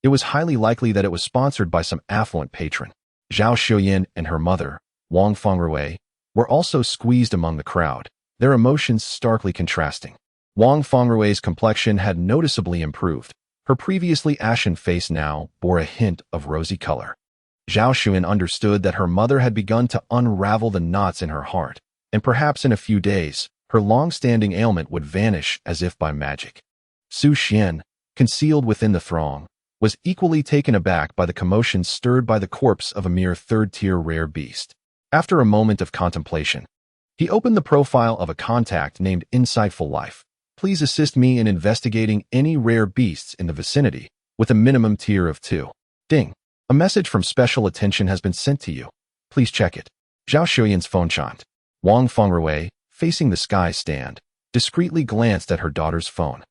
It was highly likely that it was sponsored by some affluent patron. Zhao Xuan and her mother, Wang Fengrui, were also squeezed among the crowd, their emotions starkly contrasting. Wang Fengrui's complexion had noticeably improved. Her previously ashen face now bore a hint of rosy color. Zhao Xuan understood that her mother had begun to unravel the knots in her heart, and perhaps in a few days, her long-standing ailment would vanish as if by magic. Su Xuan, concealed within the throng, was equally taken aback by the commotion stirred by the corpse of a mere third-tier rare beast. After a moment of contemplation, he opened the profile of a contact named Insightful Life. Please assist me in investigating any rare beasts in the vicinity, with a minimum tier of 2. Ding. A message from special attention has been sent to you. Please check it. Zhao Xuyan's phone chimed. Wang Fengrui, facing the sky stand, discreetly glanced at her daughter's phone.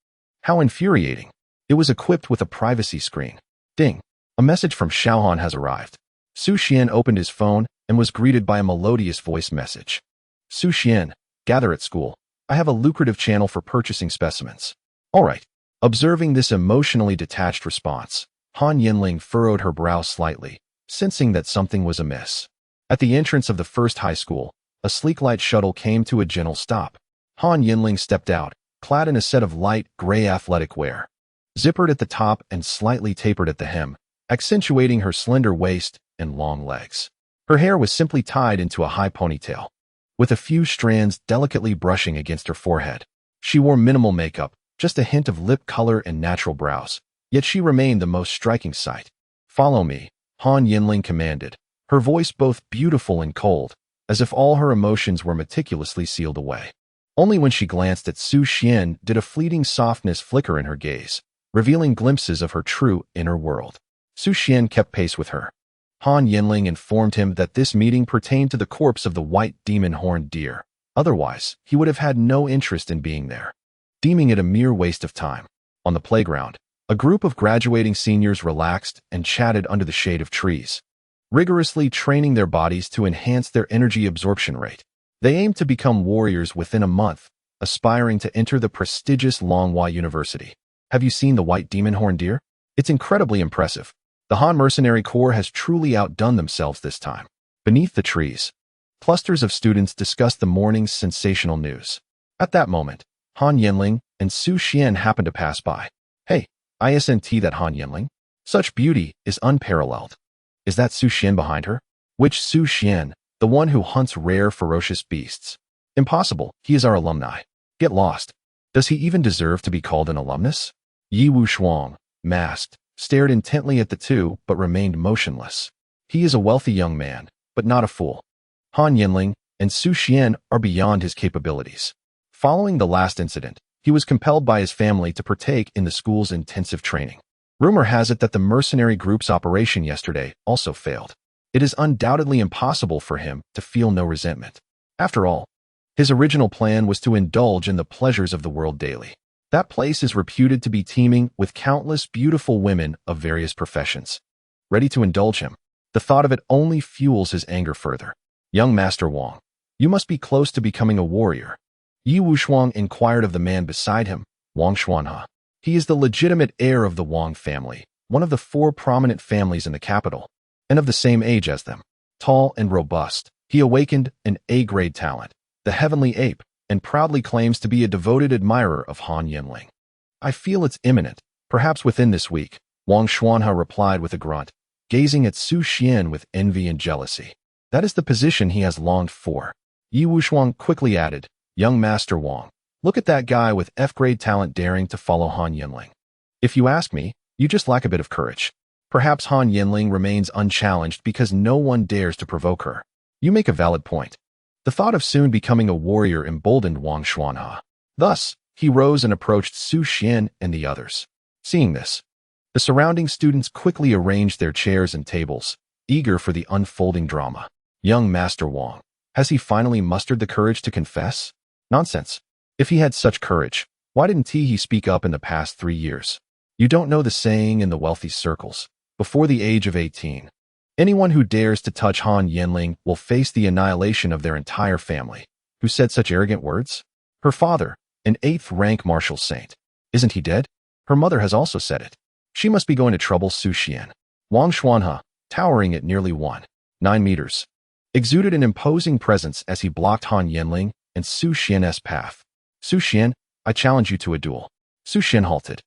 How infuriating. It was equipped with a privacy screen. Ding. A message from Xiaohan has arrived. Su Xuan opened his phone and was greeted by a melodious voice message. Su Xuan, gather at school. I have a lucrative channel for purchasing specimens. All right. Observing this emotionally detached response, Han Yanling furrowed her brow slightly, sensing that something was amiss. At the entrance of the first high school, a sleek light shuttle came to a gentle stop. Han Yanling stepped out, clad in a set of light gray athletic wear, zippered at the top and slightly tapered at the hem, accentuating her slender waist and long legs. Her hair was simply tied into a high ponytail, with a few strands delicately brushing against her forehead. She wore minimal makeup, just a hint of lip color and natural brows, yet she remained the most striking sight. Follow me, Han Yanling commanded, her voice both beautiful and cold, as if all her emotions were meticulously sealed away. Only when she glanced at Su Xuan did a fleeting softness flicker in her gaze, revealing glimpses of her true inner world. Su Xuan kept pace with her. Han Yanling informed him that this meeting pertained to the corpse of the white demon-horned deer. Otherwise, he would have had no interest in being there, deeming it a mere waste of time. On the playground, a group of graduating seniors relaxed and chatted under the shade of trees, rigorously training their bodies to enhance their energy absorption rate. They aimed to become warriors within a month, aspiring to enter the prestigious Longhua University. Have you seen the white demon-horned deer? It's incredibly impressive. The Han Mercenary Corps has truly outdone themselves this time. Beneath the trees, clusters of students discussed the morning's sensational news. At that moment, Han Yanling and Su Xuan happened to pass by. Hey, isn't that Han Yanling? Such beauty is unparalleled. Is that Su Xuan behind her? Which Su Xuan, the one who hunts rare, ferocious beasts? Impossible, he is our alumni. Get lost. Does he even deserve to be called an alumnus? Yi Wushuang, masked, stared intently at the two but remained motionless. He is a wealthy young man, but not a fool. Han Yanling and Su Xuan are beyond his capabilities. Following the last incident, he was compelled by his family to partake in the school's intensive training. Rumor has it that the mercenary group's operation yesterday also failed. It is undoubtedly impossible for him to feel no resentment. After all, his original plan was to indulge in the pleasures of the world daily. That place is reputed to be teeming with countless beautiful women of various professions, ready to indulge him. The thought of it only fuels his anger further. Young Master Wang, you must be close to becoming a warrior. Yi Wushuang inquired of the man beside him, Wang Xuanhe. He is the legitimate heir of the Wang family, one of the 4 prominent families in the capital, and of the same age as them. Tall and robust, he awakened an A-grade talent, the heavenly ape, and proudly claims to be a devoted admirer of Han Yanling. I feel it's imminent, perhaps within this week, Wang Xuanhe replied with a grunt, gazing at Su Xuan with envy and jealousy. That is the position he has longed for. Yi Wushuang quickly added, Young Master Wang, look at that guy with F-grade talent daring to follow Han Yanling. If you ask me, you just lack a bit of courage. Perhaps Han Yanling remains unchallenged because no one dares to provoke her. You make a valid point. The thought of soon becoming a warrior emboldened Wang Xuanhe. Thus, he rose and approached Su Xuan and the others. Seeing this, the surrounding students quickly arranged their chairs and tables, eager for the unfolding drama. Young Master Wang, has he finally mustered the courage to confess? Nonsense. If he had such courage, why didn't he speak up in the past 3 years? You don't know the saying in the wealthy circles, before the age of 18. Anyone who dares to touch Han Yanling will face the annihilation of their entire family. Who said such arrogant words? Her father, an 8th-rank martial saint. Isn't he dead? Her mother has also said it. She must be going to trouble Su Xuan. Wang Xuanhe, towering at nearly 1.9 meters, exuded an imposing presence as he blocked Han Yanling and Su Xuan's path. Su Xuan, I challenge you to a duel. Su Xuan halted,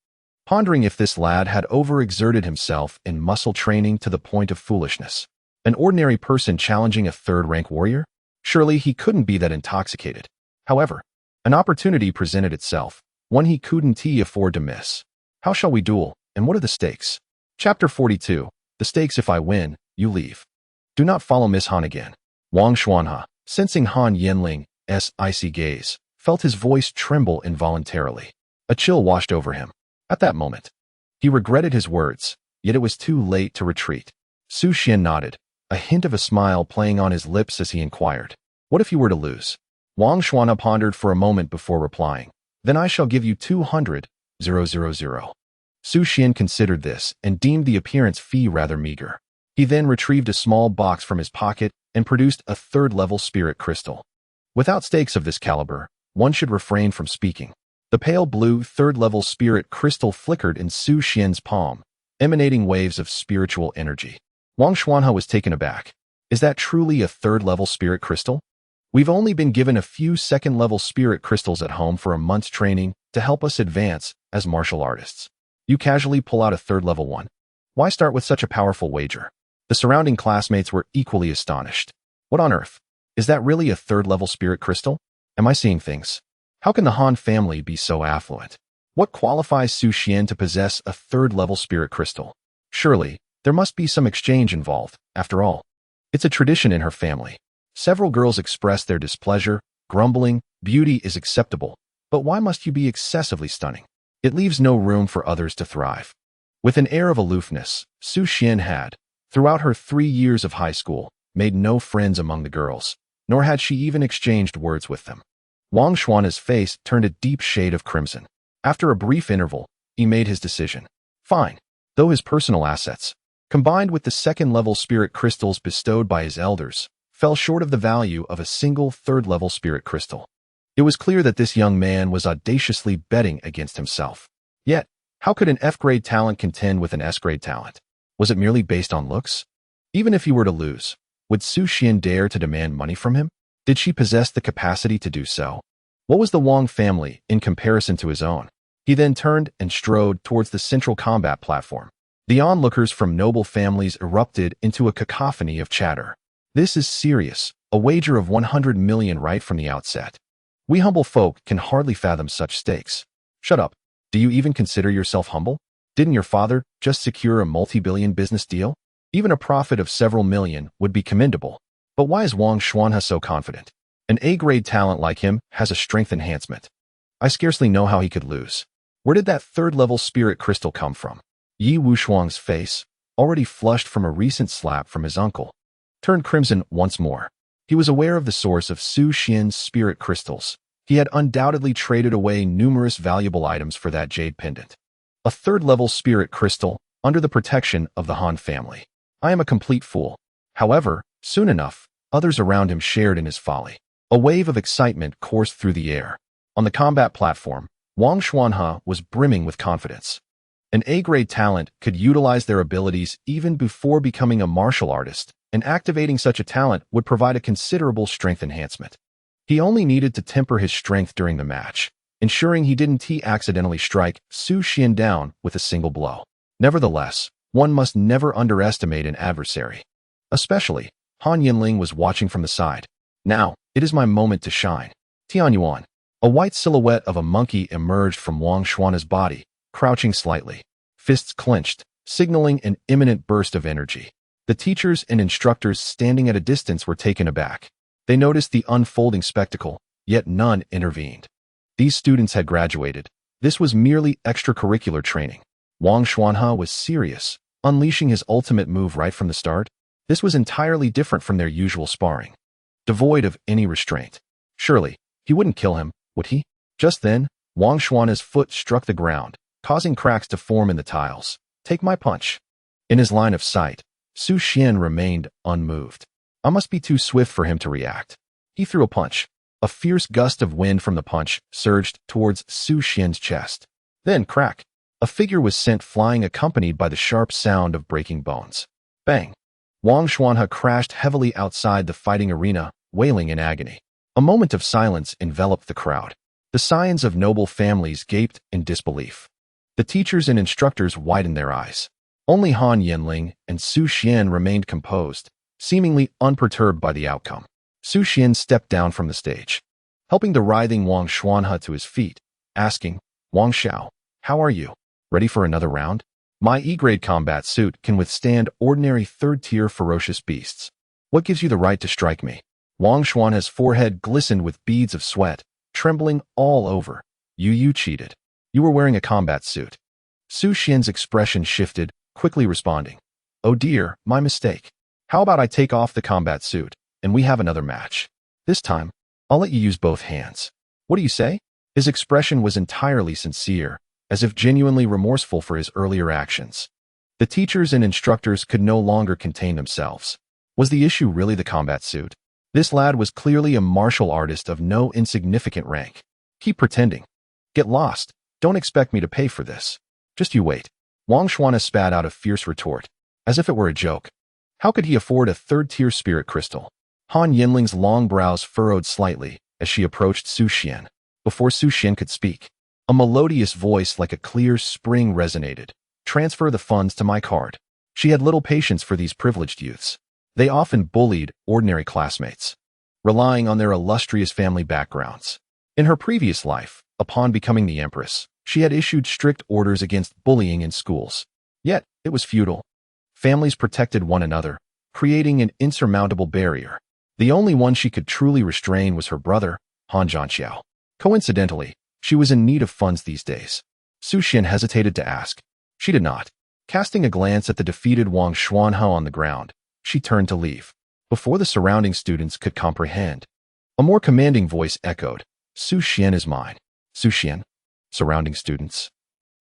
pondering if this lad had overexerted himself in muscle training to the point of foolishness. An ordinary person challenging a third-rank warrior? Surely he couldn't be that intoxicated. However, an opportunity presented itself, one he couldn't afford to miss. How shall we duel, and what are the stakes? Chapter 42. The stakes: if I win, you leave. Do not follow Miss Han again. Wang Xuanhe, sensing Han Yanling's icy gaze, felt his voice tremble involuntarily. A chill washed over him. At that moment, he regretted his words, yet it was too late to retreat. Su Xuan nodded, a hint of a smile playing on his lips as he inquired, "What if you were to lose?" Wang Xuanhe pondered for a moment before replying, "Then I shall give you 200,000. Su Xuan considered this and deemed the appearance fee rather meager. He then retrieved a small box from his pocket and produced a third-level spirit crystal. Without stakes of this caliber, one should refrain from speaking. The pale blue third-level spirit crystal flickered in Su Xuan's palm, emanating waves of spiritual energy. Wang Xuanhe was taken aback. Is that truly a third-level spirit crystal? We've only been given a few second-level spirit crystals at home for a month's training to help us advance as martial artists. You casually pull out a third-level one. Why start with such a powerful wager? The surrounding classmates were equally astonished. What on earth? Is that really a third-level spirit crystal? Am I seeing things? How can the Han family be so affluent? What qualifies Su Xuan to possess a third-level spirit crystal? Surely, there must be some exchange involved, after all. It's a tradition in her family. Several girls expressed their displeasure, grumbling, "Beauty is acceptable, but why must you be excessively stunning? It leaves no room for others to thrive." With an air of aloofness, Su Xuan had, throughout her 3 years of high school, made no friends among the girls, nor had she even exchanged words with them. Wang Xuanhe's face turned a deep shade of crimson. After a brief interval, he made his decision. Fine. Though his personal assets, combined with the second-level spirit crystals bestowed by his elders, fell short of the value of a single third-level spirit crystal. It was clear that this young man was audaciously betting against himself. Yet, how could an F-grade talent contend with an S-grade talent? Was it merely based on looks? Even if he were to lose, would Su Xuan dare to demand money from him? Did she possess the capacity to do so? What was the Wang family in comparison to his own? He then turned and strode towards the central combat platform. The onlookers from noble families erupted into a cacophony of chatter. This is serious, a wager of 100 million right from the outset. We humble folk can hardly fathom such stakes. Shut up. Do you even consider yourself humble? Didn't your father just secure a multi-billion business deal? Even a profit of several million would be commendable. But why is Wang Xuanhe so confident? An A-grade talent like him has a strength enhancement. I scarcely know how he could lose. Where did that third-level spirit crystal come from? Yi Wushuang's face, already flushed from a recent slap from his uncle, turned crimson once more. He was aware of the source of Su Xuan's spirit crystals. He had undoubtedly traded away numerous valuable items for that jade pendant. A third-level spirit crystal under the protection of the Han family. I am a complete fool. However, soon enough, others around him shared in his folly. A wave of excitement coursed through the air. On the combat platform, Wang Xuanhe was brimming with confidence. An A-grade talent could utilize their abilities even before becoming a martial artist, and activating such a talent would provide a considerable strength enhancement. He only needed to temper his strength during the match, ensuring he didn't accidentally strike Su Xuan down with a single blow. Nevertheless, one must never underestimate an adversary. Especially, Han Yanling was watching from the side. Now, it is my moment to shine. Tianyuan. A white silhouette of a monkey emerged from Wang Xuanhe's body, crouching slightly, fists clenched, signaling an imminent burst of energy. The teachers and instructors standing at a distance were taken aback. They noticed the unfolding spectacle, yet none intervened. These students had graduated. This was merely extracurricular training. Wang Xuanhe was serious, unleashing his ultimate move right from the start. This was entirely different from their usual sparring, devoid of any restraint. Surely, he wouldn't kill him, would he? Just then, Wang Xuanhe's foot struck the ground, causing cracks to form in the tiles. Take my punch. In his line of sight, Su Xuan remained unmoved. I must be too swift for him to react. He threw a punch. A fierce gust of wind from the punch surged towards Su Xuan's chest. Then, crack. A figure was sent flying accompanied by the sharp sound of breaking bones. Bang! Wang Xuanhe crashed heavily outside the fighting arena, wailing in agony. A moment of silence enveloped the crowd. The scions of noble families gaped in disbelief. The teachers and instructors widened their eyes. Only Han Yanling and Su Xuan remained composed, seemingly unperturbed by the outcome. Su Xuan stepped down from the stage, helping the writhing Wang Xuanhe to his feet, asking, "Wang Xiao, how are you? Ready for another round? My E-grade combat suit can withstand ordinary third-tier ferocious beasts. What gives you the right to strike me?" Wang Xuanhe's forehead glistened with beads of sweat, trembling all over. You cheated. You were wearing a combat suit." Su Xian's expression shifted, quickly responding, "Oh dear, my mistake. How about I take off the combat suit, and we have another match? This time, I'll let you use both hands. What do you say?" His expression was entirely sincere, as if genuinely remorseful for his earlier actions. The teachers and instructors could no longer contain themselves. Was the issue really the combat suit? This lad was clearly a martial artist of no insignificant rank. Keep pretending. Get lost. Don't expect me to pay for this. Just you wait. Wang Xuanhe spat out a fierce retort, as if it were a joke. How could he afford a third-tier spirit crystal? Han Yanling's long brows furrowed slightly as she approached Su Xuan. Before Su Xuan could speak, a melodious voice like a clear spring resonated. "Transfer the funds to my card." She had little patience for these privileged youths. They often bullied ordinary classmates, relying on their illustrious family backgrounds. In her previous life, upon becoming the Empress, she had issued strict orders against bullying in schools. Yet, it was futile. Families protected one another, creating an insurmountable barrier. The only one she could truly restrain was her brother, Han Yanling. Coincidentally, she was in need of funds these days. Su Xuan hesitated to ask. She did not. Casting a glance at the defeated Wang Xuanhe on the ground, she turned to leave. Before the surrounding students could comprehend, a more commanding voice echoed, "Su Xuan is mine." Su Xuan? Surrounding students.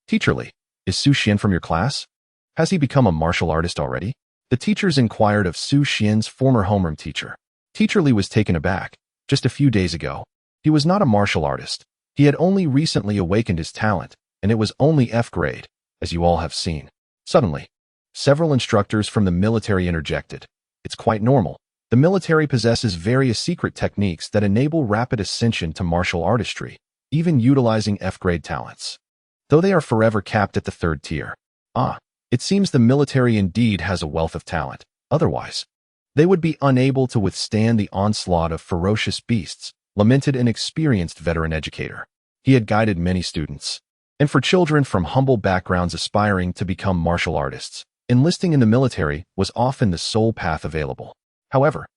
"Teacherly, is Su Xuan from your class? Has he become a martial artist already?" The teachers inquired of Su Xian's former homeroom teacher. Teacherly was taken aback. Just a few days ago, he was not a martial artist. He had only recently awakened his talent, and it was only F grade, as you all have seen. Suddenly, several instructors from the military interjected. It's quite normal. The military possesses various secret techniques that enable rapid ascension to martial artistry, even utilizing F-grade talents, though they are forever capped at the third tier. It seems the military indeed has a wealth of talent. Otherwise, they would be unable to withstand the onslaught of ferocious beasts, lamented an experienced veteran educator. He had guided many students. And for children from humble backgrounds aspiring to become martial artists, enlisting in the military was often the sole path available. However,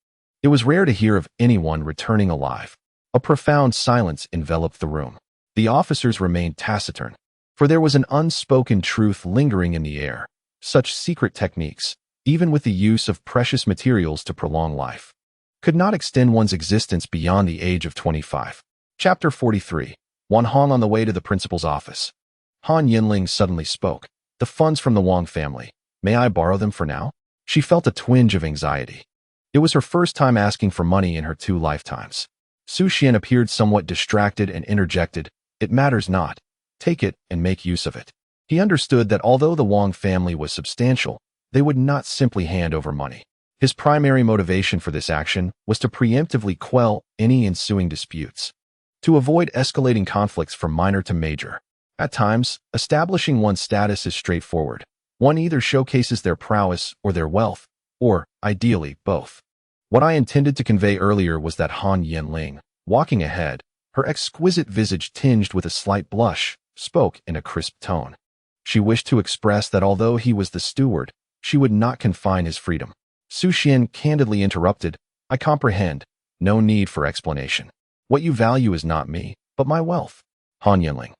it was rare to hear of anyone returning alive. A profound silence enveloped the room. The officers remained taciturn, for there was an unspoken truth lingering in the air. Such secret techniques, even with the use of precious materials to prolong life, could not extend one's existence beyond the age of 25. Chapter 43. Wan Hong on the way to the principal's office. Han Yanling suddenly spoke. "The funds from the Wang family. May I borrow them for now?" She felt a twinge of anxiety. It was her first time asking for money in her 2 lifetimes. Su Xuan appeared somewhat distracted and interjected, "It matters not. Take it and make use of it." He understood that although the Wang family was substantial, they would not simply hand over money. His primary motivation for this action was to preemptively quell any ensuing disputes, to avoid escalating conflicts from minor to major. At times, establishing one's status is straightforward. One either showcases their prowess or their wealth, or, ideally, both. What I intended to convey earlier was that Han Yanling, walking ahead, her exquisite visage tinged with a slight blush, spoke in a crisp tone. She wished to express that although he was the steward, she would not confine his freedom. Su Xuan candidly interrupted, "I comprehend. No need for explanation. What you value is not me, but my wealth." Han Yanling.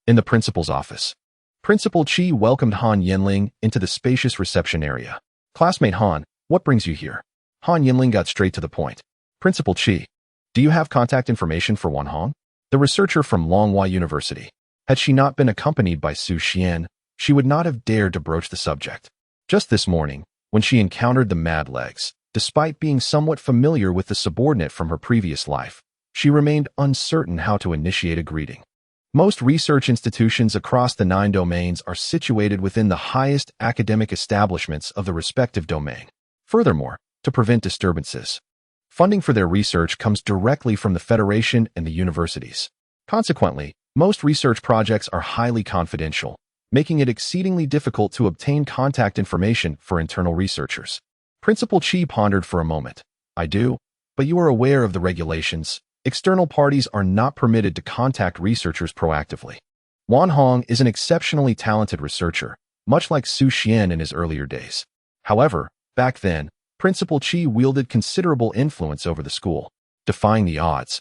In the principal's office, Principal Qi welcomed Han Yanling into the spacious reception area. "Classmate Han, what brings you here?" Han Yanling got straight to the point. "Principal Qi, do you have contact information for Wan Hong, the researcher from Longhua University?" Had she not been accompanied by Su Xuan, she would not have dared to broach the subject. Just this morning, when she encountered the Mad Legs, despite being somewhat familiar with the subordinate from her previous life, she remained uncertain how to initiate a greeting. Most research institutions across the 9 domains are situated within the highest academic establishments of the respective domain. Furthermore, to prevent disturbances, funding for their research comes directly from the Federation and the universities. Consequently, most research projects are highly confidential, making it exceedingly difficult to obtain contact information for internal researchers. Principal Chi pondered for a moment. I do, but you are aware of the regulations. External parties are not permitted to contact researchers proactively. Wan Hong is an exceptionally talented researcher, much like Su Xuan in his earlier days. However, back then, Principal Chi wielded considerable influence over the school. Defying the odds,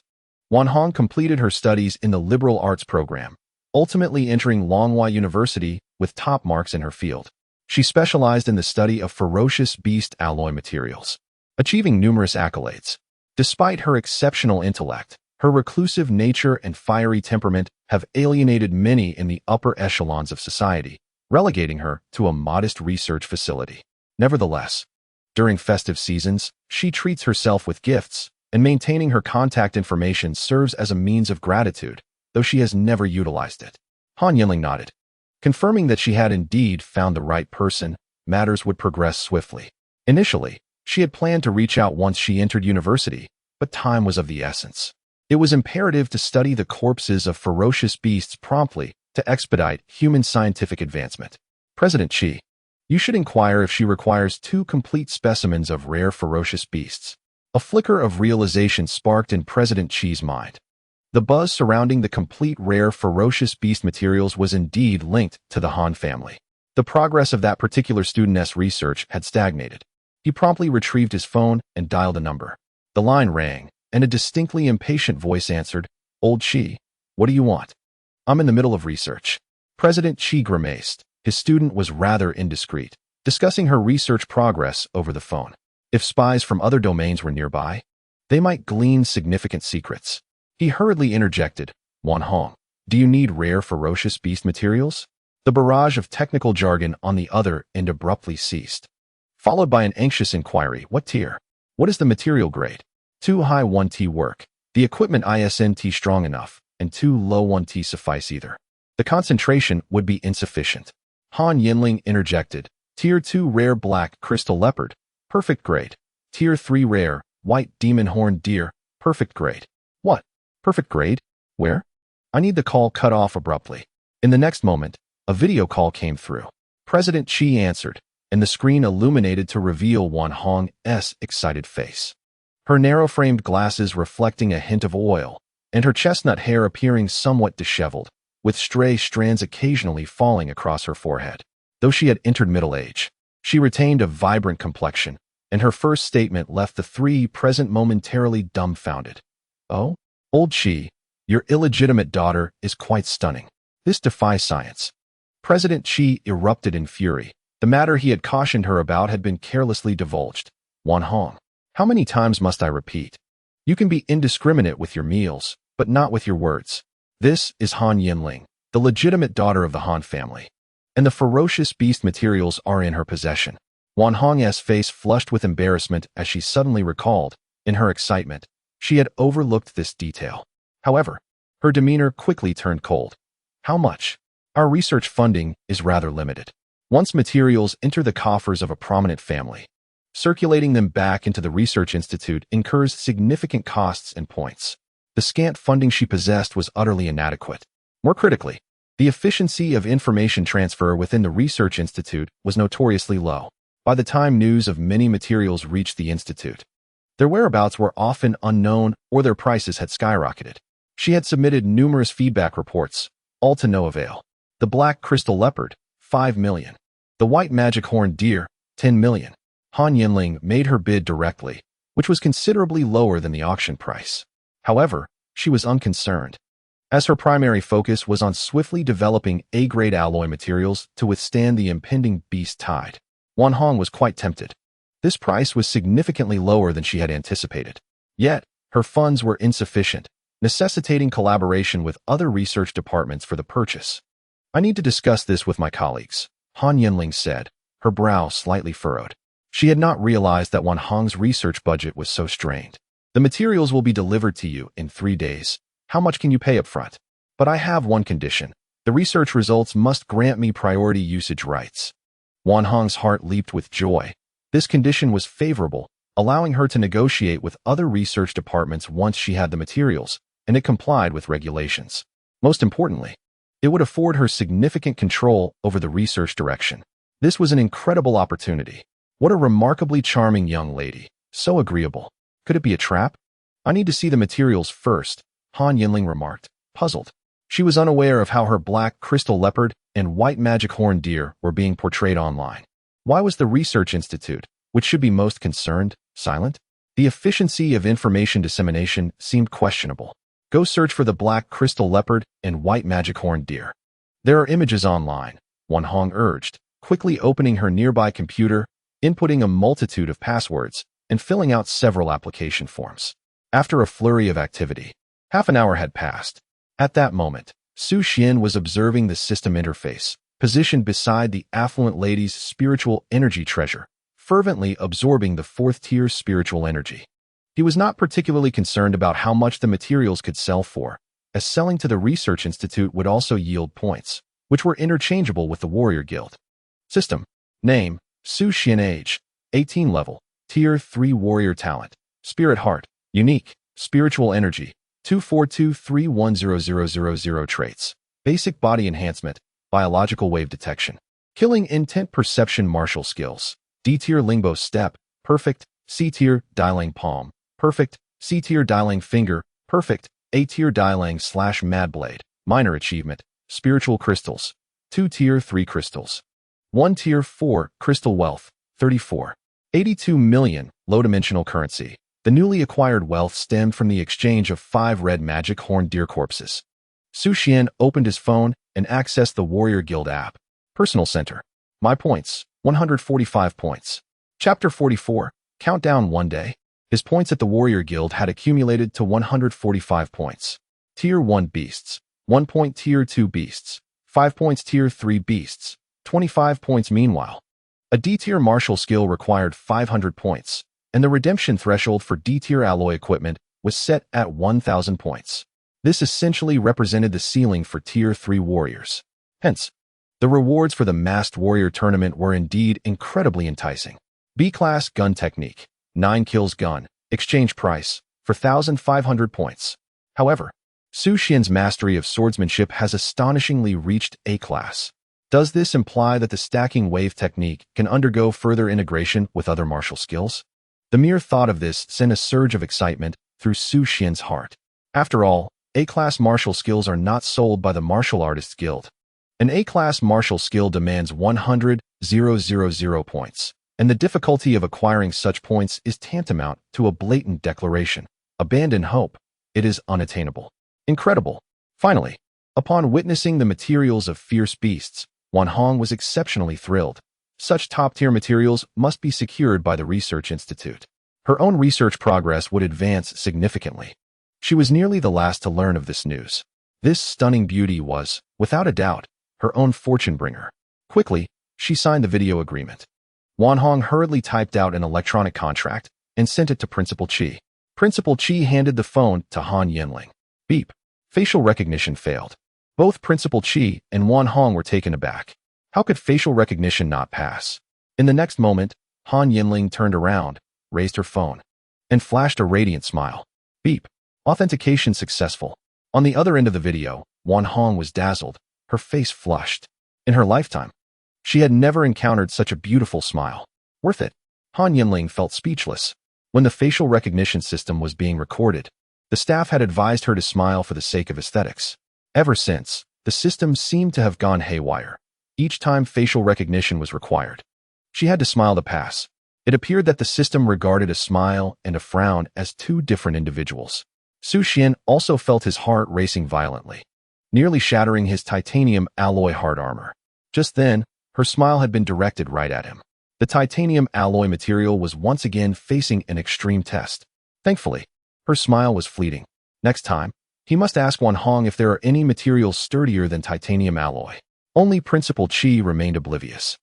Wan Hong completed her studies in the liberal arts program, ultimately entering Longhua University with top marks in her field. She specialized in the study of ferocious beast alloy materials, achieving numerous accolades. Despite her exceptional intellect, her reclusive nature and fiery temperament have alienated many in the upper echelons of society, relegating her to a modest research facility. Nevertheless, during festive seasons, she treats herself with gifts, and maintaining her contact information serves as a means of gratitude, though she has never utilized it. Han Yanling nodded. Confirming that she had indeed found the right person, matters would progress swiftly. Initially, she had planned to reach out once she entered university, but time was of the essence. It was imperative to study the corpses of ferocious beasts promptly to expedite human scientific advancement. President Chi, you should inquire if she requires 2 complete specimens of rare ferocious beasts. A flicker of realization sparked in President Chi's mind. The buzz surrounding the complete rare ferocious beast materials was indeed linked to the Han family. The progress of that particular student's research had stagnated. He promptly retrieved his phone and dialed a number. The line rang, and a distinctly impatient voice answered, Old Chi, what do you want? I'm in the middle of research. President Chi grimaced. His student was rather indiscreet, discussing her research progress over the phone. If spies from other domains were nearby, they might glean significant secrets. He hurriedly interjected, Wan Hong, do you need rare ferocious beast materials? The barrage of technical jargon on the other end abruptly ceased, followed by an anxious inquiry, what tier? What is the material grade? Too high 1T work. The equipment isn't strong enough, and too low 1T suffice either. The concentration would be insufficient. Han Yanling interjected, Tier 2 rare black crystal leopard, perfect grade. Tier 3 rare white demon horned deer, perfect grade. What? Perfect grade? Where? I need the call cut off abruptly. In the next moment, a video call came through. President Chi answered, and the screen illuminated to reveal Wan Hong's excited face. Her narrow-framed glasses reflecting a hint of oil, and her chestnut hair appearing somewhat disheveled, with stray strands occasionally falling across her forehead. Though she had entered middle age, she retained a vibrant complexion, and her first statement left the 3 present momentarily dumbfounded. Oh? Old Chi, your illegitimate daughter is quite stunning. This defies science. President Chi erupted in fury. The matter he had cautioned her about had been carelessly divulged. Wan Hong, how many times must I repeat? You can be indiscriminate with your meals, but not with your words. This is Han Yanling, the legitimate daughter of the Han family, and the ferocious beast materials are in her possession. Wan Hong's face flushed with embarrassment as she suddenly recalled, in her excitement, she had overlooked this detail. However, her demeanor quickly turned cold. How much? Our research funding is rather limited. Once materials enter the coffers of a prominent family, circulating them back into the research institute incurs significant costs and points. The scant funding she possessed was utterly inadequate. More critically, the efficiency of information transfer within the research institute was notoriously low. By the time news of many materials reached the institute, their whereabouts were often unknown or their prices had skyrocketed. She had submitted numerous feedback reports, all to no avail. The black crystal leopard, 5 million. The white magic horned deer, 10 million. Han Yanling made her bid directly, which was considerably lower than the auction price. However, she was unconcerned, as her primary focus was on swiftly developing A-grade alloy materials to withstand the impending beast tide. Wan Hong was quite tempted. This price was significantly lower than she had anticipated. Yet, her funds were insufficient, necessitating collaboration with other research departments for the purchase. I need to discuss this with my colleagues, Han Yanling said, her brow slightly furrowed. She had not realized that Wan Hong's research budget was so strained. The materials will be delivered to you in 3 days. How much can you pay up front? But I have one condition. The research results must grant me priority usage rights. Wan Hong's heart leaped with joy. This condition was favorable, allowing her to negotiate with other research departments once she had the materials, and it complied with regulations. Most importantly, it would afford her significant control over the research direction. This was an incredible opportunity. What a remarkably charming young lady. So agreeable. Could it be a trap? I need to see the materials first, Han Yanling remarked, puzzled. She was unaware of how her black crystal leopard and white magic horned deer were being portrayed online. Why was the research institute, which should be most concerned, silent? The efficiency of information dissemination seemed questionable. Go search for the black crystal leopard and white magic horned deer. There are images online, Wan Hong urged, quickly opening her nearby computer, inputting a multitude of passwords, and filling out several application forms. After a flurry of activity, half an hour had passed. At that moment, Su Xuan was observing the system interface, positioned beside the affluent lady's spiritual energy treasure, fervently absorbing the fourth-tier spiritual energy. He was not particularly concerned about how much the materials could sell for, as selling to the Research Institute would also yield points, which were interchangeable with the Warrior Guild. System. Name, Su Xuan. Age, 18 level, Tier 3 Warrior Talent, Spirit Heart, Unique, Spiritual Energy, 242310000 Traits, Basic Body Enhancement, Biological Wave Detection, Killing Intent Perception Martial Skills, D-Tier Lingbo Step, Perfect, C-Tier Dialing Palm, Perfect, C-Tier Dialing Finger, Perfect, A-Tier Dialing / Mad Blade, Minor Achievement, Spiritual Crystals, 2 Tier 3 Crystals, 1 Tier 4 Crystal Wealth, 34. 82 million, low-dimensional currency. The newly acquired wealth stemmed from the exchange of 5 red magic horned deer corpses. Su Xuan opened his phone and accessed the Warrior Guild app. Personal Center. My points, 145 points. Chapter 44, Countdown 1 day. His points at the Warrior Guild had accumulated to 145 points. Tier 1 Beasts, 1 point Tier 2 Beasts, 5 points Tier 3 Beasts, 25 points meanwhile. A D-Tier martial skill required 500 points, and the redemption threshold for D-Tier alloy equipment was set at 1,000 points. This essentially represented the ceiling for Tier 3 warriors. Hence, the rewards for the Masked Warrior tournament were indeed incredibly enticing. B-Class Gun Technique, 9 kills gun, exchange price, for 1,500 points. However, Su Xuan's mastery of swordsmanship has astonishingly reached A-Class. Does this imply that the stacking wave technique can undergo further integration with other martial skills? The mere thought of this sent a surge of excitement through Su Xuan's heart. After all, A-Class martial skills are not sold by the Martial Artists Guild. An A-Class martial skill demands 100,000 points, and the difficulty of acquiring such points is tantamount to a blatant declaration. Abandon hope. It is unattainable. Incredible. Finally, upon witnessing the materials of fierce beasts, Wan Hong was exceptionally thrilled. Such top-tier materials must be secured by the Research Institute. Her own research progress would advance significantly. She was nearly the last to learn of this news. This stunning beauty was, without a doubt, her own fortune bringer. Quickly, she signed the video agreement. Wan Hong hurriedly typed out an electronic contract and sent it to Principal Qi. Principal Qi handed the phone to Han Yanling. Beep. Facial recognition failed. Both Principal Qi and Wan Hong were taken aback. How could facial recognition not pass? In the next moment, Han Yanling turned around, raised her phone, and flashed a radiant smile. Beep. Authentication successful. On the other end of the video, Wan Hong was dazzled, her face flushed. In her lifetime, she had never encountered such a beautiful smile. Worth it. Han Yanling felt speechless. When the facial recognition system was being recorded, the staff had advised her to smile for the sake of aesthetics. Ever since, the system seemed to have gone haywire. Each time facial recognition was required, she had to smile to pass. It appeared that the system regarded a smile and a frown as two different individuals. Su Xuan also felt his heart racing violently, nearly shattering his titanium alloy hard armor. Just then, her smile had been directed right at him. The titanium alloy material was once again facing an extreme test. Thankfully, her smile was fleeting. Next time, he must ask Wan Hong if there are any materials sturdier than titanium alloy. Only Principal Qi remained oblivious.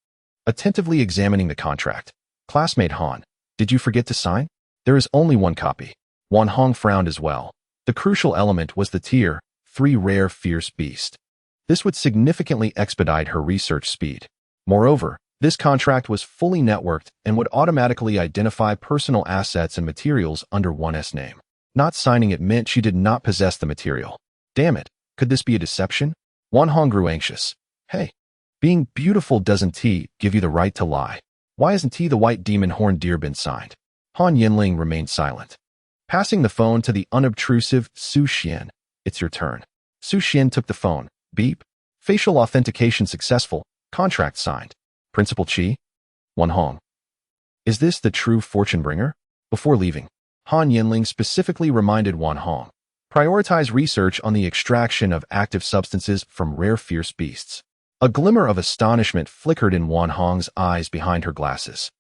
Attentively examining the contract, classmate Han, did you forget to sign? There is only one copy. Wan Hong frowned as well. The crucial element was the Tier 3 rare fierce beasts. This would significantly expedite her research speed. Moreover, this contract was fully networked and would automatically identify personal assets and materials under 1's name. Not signing it meant she did not possess the material. Damn it, could this be a deception? Wan Hong grew anxious. Hey, being beautiful doesn't give you the right to lie. Why hasn't the white demon horned deer been signed? Han Yanling remained silent. Passing the phone to the unobtrusive Su Xuan. It's your turn. Su Xuan took the phone. Beep. Facial authentication successful. Contract signed. Principal Qi? Wan Hong. Is this the true fortune bringer? Before leaving, Han Yanling specifically reminded Wan Hong. Prioritize research on the extraction of active substances from rare fierce beasts. A glimmer of astonishment flickered in Wan Hong's eyes behind her glasses.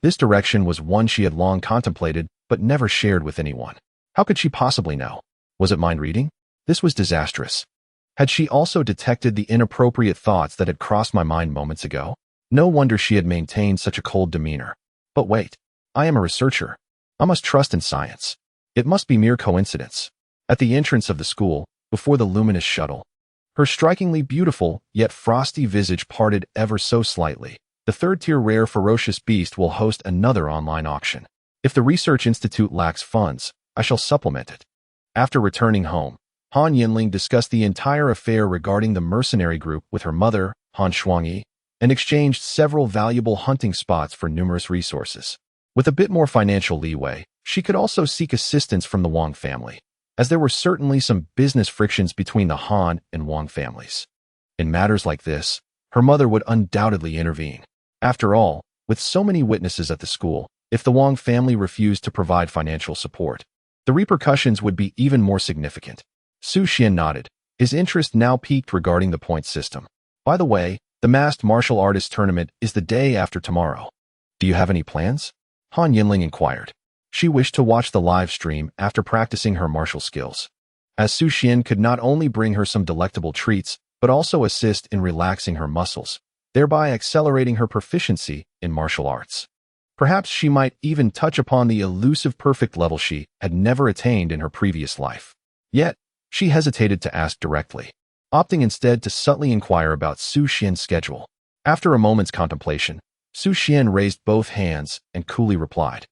This direction was one she had long contemplated, but never shared with anyone. How could she possibly know? Was it mind reading? This was disastrous. Had she also detected the inappropriate thoughts that had crossed my mind moments ago? No wonder she had maintained such a cold demeanor. But wait, I am a researcher. I must trust in science. It must be mere coincidence. At the entrance of the school, before the luminous shuttle, her strikingly beautiful, yet frosty visage parted ever so slightly. The third-tier rare ferocious beast will host another online auction. If the Research Institute lacks funds, I shall supplement it. After returning home, Han Yanling discussed the entire affair regarding the mercenary group with her mother, Han Shuangyi, and exchanged several valuable hunting spots for numerous resources. With a bit more financial leeway, she could also seek assistance from the Wang family, as there were certainly some business frictions between the Han and Wang families. In matters like this, her mother would undoubtedly intervene. After all, with so many witnesses at the school, if the Wang family refused to provide financial support, the repercussions would be even more significant. Su Xuan nodded, his interest now piqued regarding the point system. By the way, the masked martial artist tournament is the day after tomorrow. Do you have any plans? Han Yanling inquired. She wished to watch the live stream after practicing her martial skills, as Su Xuan could not only bring her some delectable treats, but also assist in relaxing her muscles, thereby accelerating her proficiency in martial arts. Perhaps she might even touch upon the elusive perfect level she had never attained in her previous life. Yet, she hesitated to ask directly, opting instead to subtly inquire about Su Xuan's schedule. After a moment's contemplation, Su Xuan raised both hands and coolly replied,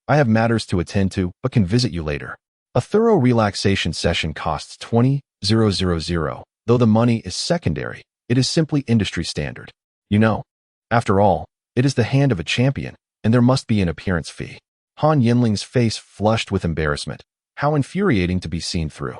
I have matters to attend to, but can visit you later. A thorough relaxation session costs 20,000, though the money is secondary. It is simply industry standard. You know, after all, it is the hand of a champion, and there must be an appearance fee. Han Yanling's face flushed with embarrassment. How infuriating to be seen through.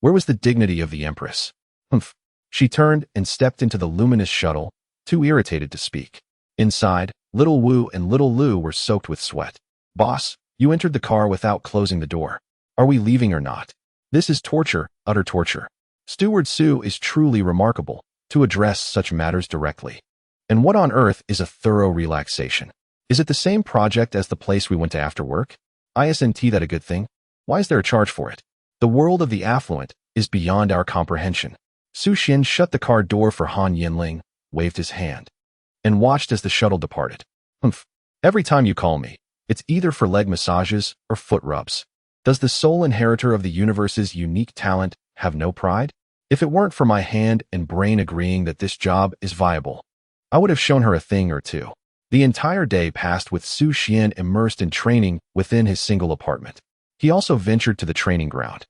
Where was the dignity of the Empress? Humph. She turned and stepped into the luminous shuttle, too irritated to speak. Inside, Little Wu and Little Lu were soaked with sweat. Boss, you entered the car without closing the door. Are we leaving or not? This is torture, utter torture. Steward Su is truly remarkable to address such matters directly. And what on earth is a thorough relaxation? Is it the same project as the place we went to after work? Isn't that a good thing? Why is there a charge for it? The world of the affluent is beyond our comprehension. Su Xuan shut the car door for Han Yanling, waved his hand, and watched as the shuttle departed. Humph. Every time you call me, it's either for leg massages or foot rubs. Does the sole inheritor of the universe's unique talent have no pride? If it weren't for my hand and brain agreeing that this job is viable, I would have shown her a thing or two. The entire day passed with Su Xuan immersed in training within his single apartment. He also ventured to the training ground,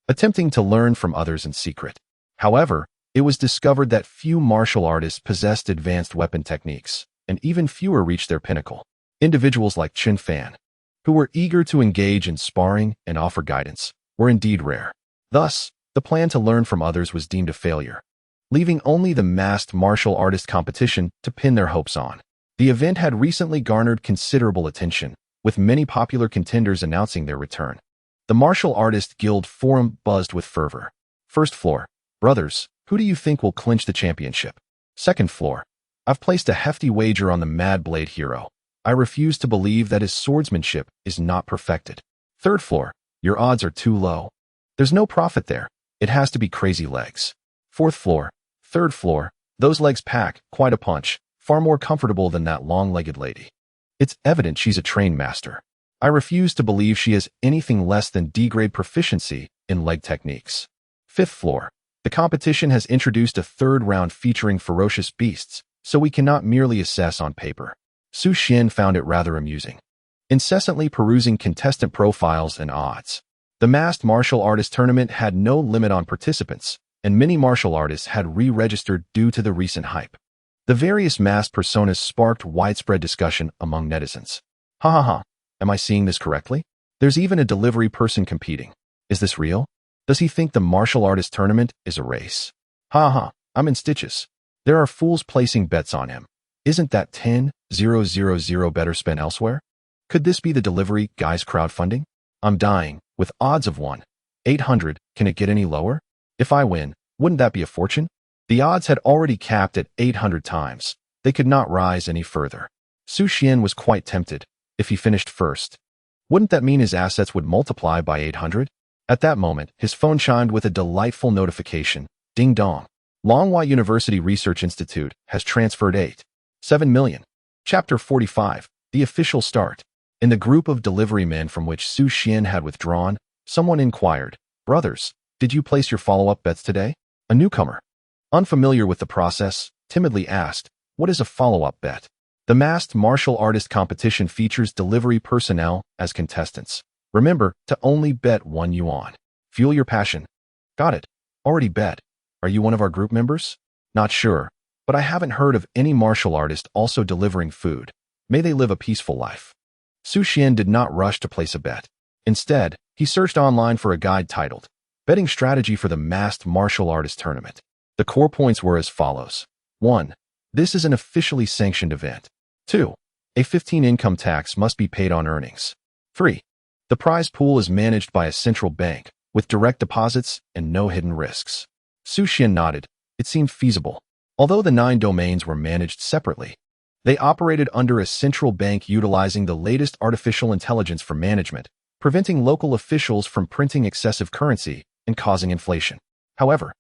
attempting to learn from others in secret. However, it was discovered that few martial artists possessed advanced weapon techniques, and even fewer reached their pinnacle. Individuals like Chen Fan, who were eager to engage in sparring and offer guidance, were indeed rare. Thus, the plan to learn from others was deemed a failure, leaving only the masked martial artist competition to pin their hopes on. The event had recently garnered considerable attention, with many popular contenders announcing their return. The Martial Artist Guild forum buzzed with fervor. First floor, brothers, who do you think will clinch the championship? Second floor, I've placed a hefty wager on the Mad Blade hero. I refuse to believe that his swordsmanship is not perfected. Third floor, your odds are too low. There's no profit there. It has to be crazy legs. Fourth floor, third floor, those legs pack quite a punch, far more comfortable than that long-legged lady. It's evident she's a trained master. I refuse to believe she has anything less than D-grade proficiency in leg techniques. Fifth floor, The competition has introduced a third round featuring ferocious beasts, so we cannot merely assess on paper. Su Xuan found it rather amusing, incessantly perusing contestant profiles and odds. The masked martial artist tournament had no limit on participants, and many martial artists had re-registered due to the recent hype. The various masked personas sparked widespread discussion among netizens. Ha ha ha, am I seeing this correctly? There's even a delivery person competing. Is this real? Does he think the martial artist tournament is a race? Ha ha, I'm in stitches. There are fools placing bets on him. Isn't that 10,000 better spent elsewhere? Could this be the delivery guy's crowdfunding? I'm dying, with odds of 1/800, can it get any lower? If I win, wouldn't that be a fortune? The odds had already capped at 800 times. They could not rise any further. Su Xuan was quite tempted. If he finished first, wouldn't that mean his assets would multiply by 800? At that moment, his phone chimed with a delightful notification. Ding dong. Longhua University Research Institute has transferred 8.7 million. Chapter 45. The official start. In the group of delivery men from which Su Xuan had withdrawn, someone inquired, "Brothers, did you place your follow-up bets today?" A newcomer, unfamiliar with the process, timidly asked, "What is a follow-up bet?" The masked martial artist competition features delivery personnel as contestants. Remember to only bet 1 yuan. Fuel your passion. Got it. Already bet. Are you one of our group members? Not sure, but I haven't heard of any martial artist also delivering food. May they live a peaceful life. Su Xuan did not rush to place a bet. Instead, he searched online for a guide titled, Betting Strategy for the Masked Martial Artist Tournament. The core points were as follows. 1. This is an officially sanctioned event. 2. A 15% income tax must be paid on earnings. 3. The prize pool is managed by a central bank, with direct deposits and no hidden risks. Su Xuan nodded. It seemed feasible. Although the 9 domains were managed separately, they operated under a central bank utilizing the latest artificial intelligence for management, preventing local officials from printing excessive currency and causing inflation. However,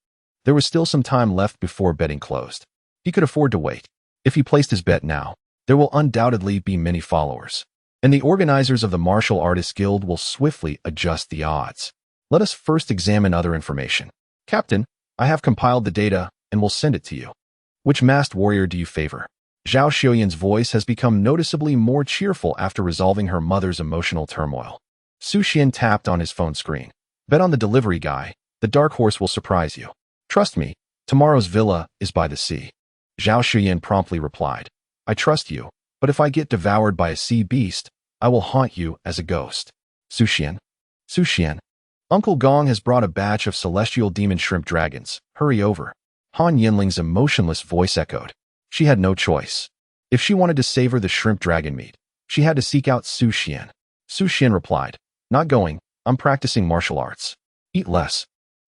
there was still some time left before betting closed. He could afford to wait. If he placed his bet now, there will undoubtedly be many followers, and the organizers of the Martial Artists Guild will swiftly adjust the odds. Let us first examine other information. Captain, I have compiled the data and will send it to you. Which masked warrior do you favor? Zhao Xiuyan's voice has become noticeably more cheerful after resolving her mother's emotional turmoil. Su Xuan tapped on his phone screen. Bet on the delivery guy. The dark horse will surprise you. Trust me, tomorrow's villa is by the sea. Zhao Xiuyan promptly replied. I trust you, but if I get devoured by a sea beast, I will haunt you as a ghost. Su Xuan. Su Xuan. Uncle Gong has brought a batch of celestial demon shrimp dragons. Hurry over. Han Yanling's emotionless voice echoed. She had no choice. If she wanted to savor the shrimp dragon meat, she had to seek out Su Xuan. Su Xuan replied, Not going, I'm practicing martial arts. Eat less,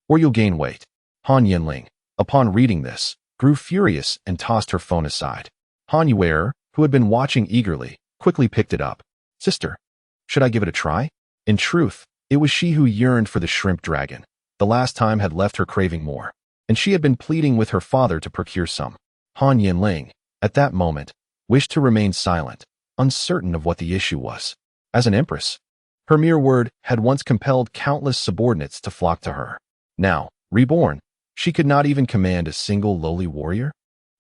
or you'll gain weight. Han Yanling, upon reading this, grew furious and tossed her phone aside. Han Yuer, who had been watching eagerly, quickly picked it up. Sister, should I give it a try? In truth, it was she who yearned for the shrimp dragon. The last time had left her craving more, and she had been pleading with her father to procure some. Han Yanling, at that moment, wished to remain silent, uncertain of what the issue was. As an empress, her mere word had once compelled countless subordinates to flock to her. Now, reborn, she could not even command a single lowly warrior?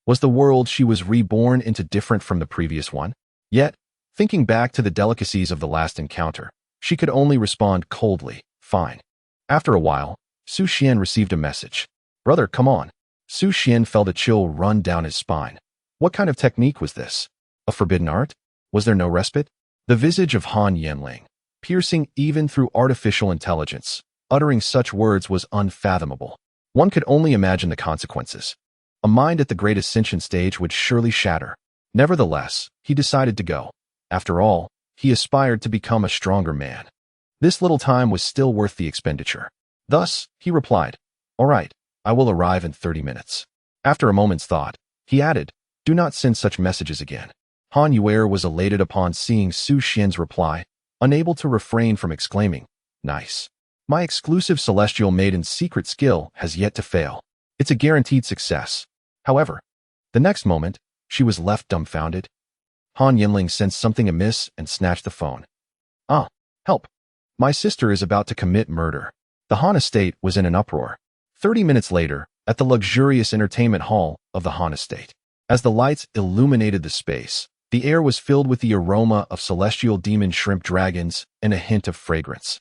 Was the world she was reborn into different from the previous one? Yet, thinking back to the delicacies of the last encounter, she could only respond coldly, fine. After a while, Su Xuan received a message. Brother, come on. Su Xuan felt a chill run down his spine. What kind of technique was this? A forbidden art? Was there no respite? The visage of Han Yanling, piercing even through artificial intelligence, uttering such words was unfathomable. One could only imagine the consequences. A mind at the great ascension stage would surely shatter. Nevertheless, he decided to go. After all, he aspired to become a stronger man. This little time was still worth the expenditure. Thus, he replied, All right, I will arrive in 30 minutes. After a moment's thought, he added, Do not send such messages again. Han Yuer was elated upon seeing Su Xuan's reply, unable to refrain from exclaiming, Nice. My exclusive celestial maiden's secret skill has yet to fail. It's a guaranteed success. However, the next moment, she was left dumbfounded. Han Yanling sensed something amiss and snatched the phone. Help. My sister is about to commit murder. The Han estate was in an uproar. 30 minutes later, at the luxurious entertainment hall of the Han estate. As the lights illuminated the space, the air was filled with the aroma of celestial demon shrimp dragons and a hint of fragrance.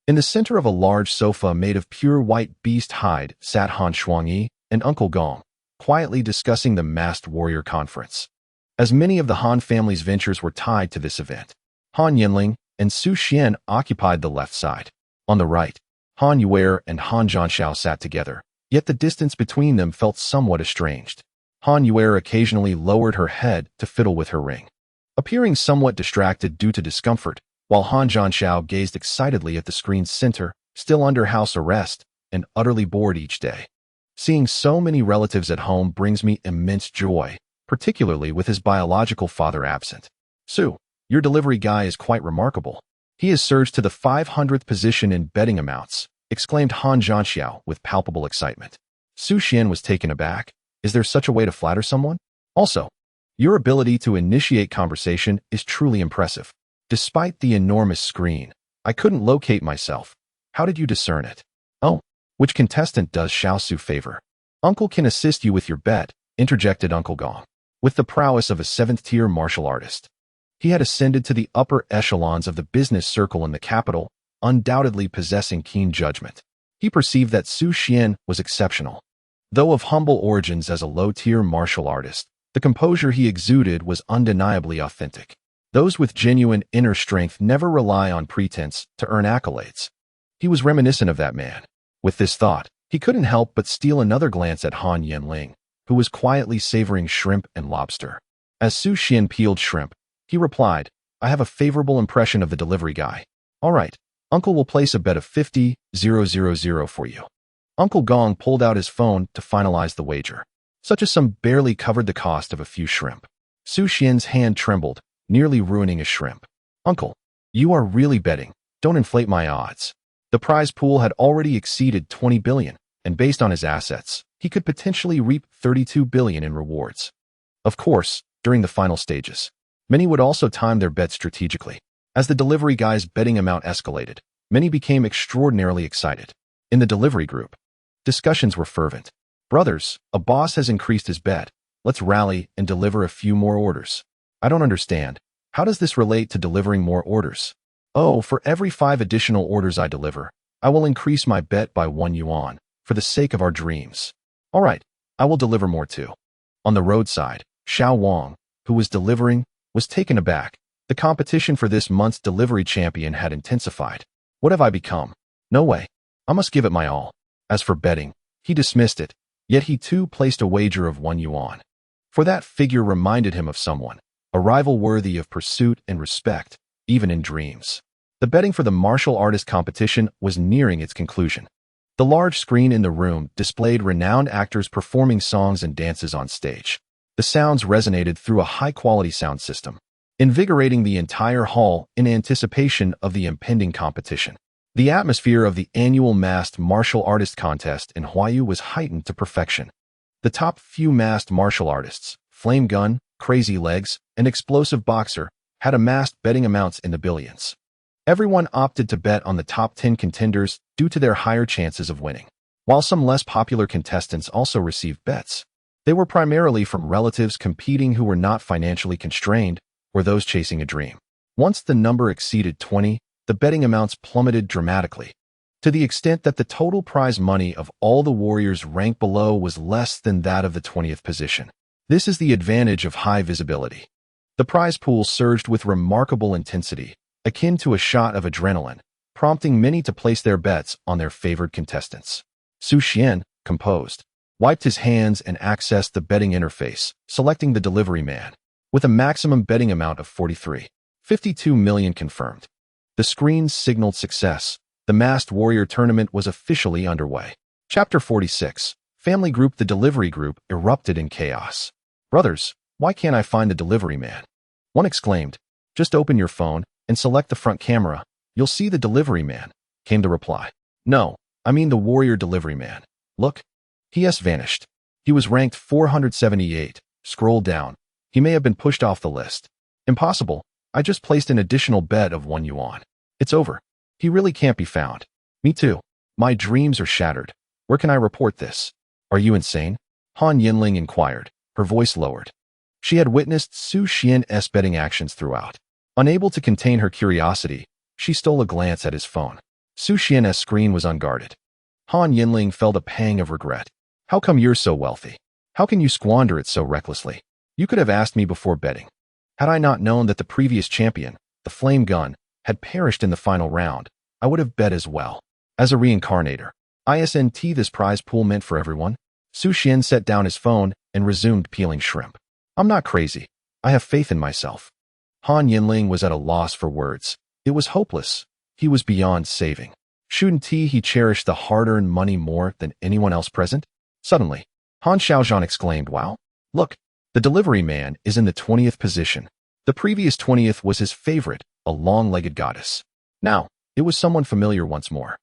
In the center of a large sofa made of pure white beast hide sat Han Shuangyi and Uncle Gong, quietly discussing the masked warrior conference. As many of the Han family's ventures were tied to this event, Han Yanling and Su Xuan occupied the left side. On the right, Han Yuer and Han Zhanxiao sat together, yet the distance between them felt somewhat estranged. Han Yuer occasionally lowered her head to fiddle with her ring, appearing somewhat distracted due to discomfort, while Han Zhanxiao gazed excitedly at the screen's center, still under house arrest and utterly bored each day. Seeing so many relatives at home brings me immense joy, particularly with his biological father absent. Su, your delivery guy is quite remarkable. He has surged to the 500th position in betting amounts, exclaimed Han Zhanxiao with palpable excitement. Su Xuan was taken aback. Is there such a way to flatter someone? Also, your ability to initiate conversation is truly impressive. Despite the enormous screen, I couldn't locate myself. How did you discern it? Oh, which contestant does Xiao Su favor? Uncle can assist you with your bet, interjected Uncle Gong, with the prowess of a 7th-tier martial artist. He had ascended to the upper echelons of the business circle in the capital, undoubtedly possessing keen judgment. He perceived that Su Xuan was exceptional. Though of humble origins as a low-tier martial artist, the composure he exuded was undeniably authentic. Those with genuine inner strength never rely on pretense to earn accolades. He was reminiscent of that man. With this thought, he couldn't help but steal another glance at Han Yanling, who was quietly savoring shrimp and lobster. As Su Xuan peeled shrimp, he replied, I have a favorable impression of the delivery guy. All right, Uncle will place a bet of 50,000 for you. Uncle Gong pulled out his phone to finalize the wager. Such a sum barely covered the cost of a few shrimp. Su Xuan's hand trembled, nearly ruining a shrimp. Uncle, you are really betting. Don't inflate my odds. The prize pool had already exceeded 20 billion, and based on his assets, he could potentially reap 32 billion in rewards. Of course, during the final stages, many would also time their bets strategically. As the delivery guy's betting amount escalated, many became extraordinarily excited. In the delivery group, discussions were fervent. Brothers, a boss has increased his bet. Let's rally and deliver a few more orders. I don't understand. How does this relate to delivering more orders? Oh, for every 5 additional orders I deliver, I will increase my bet by 1 yuan, for the sake of our dreams. All right, I will deliver more too. On the roadside, Xiao Wang, who was delivering, was taken aback. The competition for this month's delivery champion had intensified. What have I become? No way. I must give it my all. As for betting, he dismissed it, yet he too placed a wager of 1 yuan. For that figure reminded him of someone, a rival worthy of pursuit and respect, even in dreams. The betting for the martial artist competition was nearing its conclusion. The large screen in the room displayed renowned actors performing songs and dances on stage. The sounds resonated through a high-quality sound system, invigorating the entire hall in anticipation of the impending competition. The atmosphere of the annual masked martial artist contest in Huayu was heightened to perfection. The top few masked martial artists, Flame Gun, Crazy Legs, and Explosive Boxer, had amassed betting amounts in the billions. Everyone opted to bet on the top 10 contenders due to their higher chances of winning, while some less popular contestants also received bets. They were primarily from relatives competing who were not financially constrained or those chasing a dream. Once the number exceeded 20, the betting amounts plummeted dramatically, to the extent that the total prize money of all the warriors ranked below was less than that of the 20th position. This is the advantage of high visibility. The prize pool surged with remarkable intensity, akin to a shot of adrenaline, prompting many to place their bets on their favored contestants. Su Xuan, composed, wiped his hands and accessed the betting interface, selecting the delivery man. With a maximum betting amount of 52 million confirmed. The screens signaled success. The Masked Warrior tournament was officially underway. Chapter 46. Family Group. The delivery group erupted in chaos. Brothers, why can't I find the delivery man? One exclaimed. Just open your phone and select the front camera. You'll see the delivery man, came the reply. No, I mean the warrior delivery man. Look. He has vanished. He was ranked 478. Scroll down. He may have been pushed off the list. Impossible. I just placed an additional bet of 1 yuan. It's over. He really can't be found. Me too. My dreams are shattered. Where can I report this? Are you insane? Han Yanling inquired, her voice lowered. She had witnessed Su Xuan's betting actions throughout. Unable to contain her curiosity, she stole a glance at his phone. Su Xuan's screen was unguarded. Han Yanling felt a pang of regret. How come you're so wealthy? How can you squander it so recklessly? You could have asked me before betting. Had I not known that the previous champion, the flame gun, had perished in the final round, I would have bet as well. As a reincarnator, isn't this prize pool meant for everyone? Su Xuan set down his phone and resumed peeling shrimp. I'm not crazy. I have faith in myself. Han Yanling was at a loss for words. It was hopeless. He was beyond saving. Shouldn't he cherish the hard-earned money more than anyone else present? Suddenly, Han Xiaozhan exclaimed, wow, look, the delivery man is in the 20th position. The previous 20th was his favorite, a long-legged goddess. Now, it was someone familiar once more.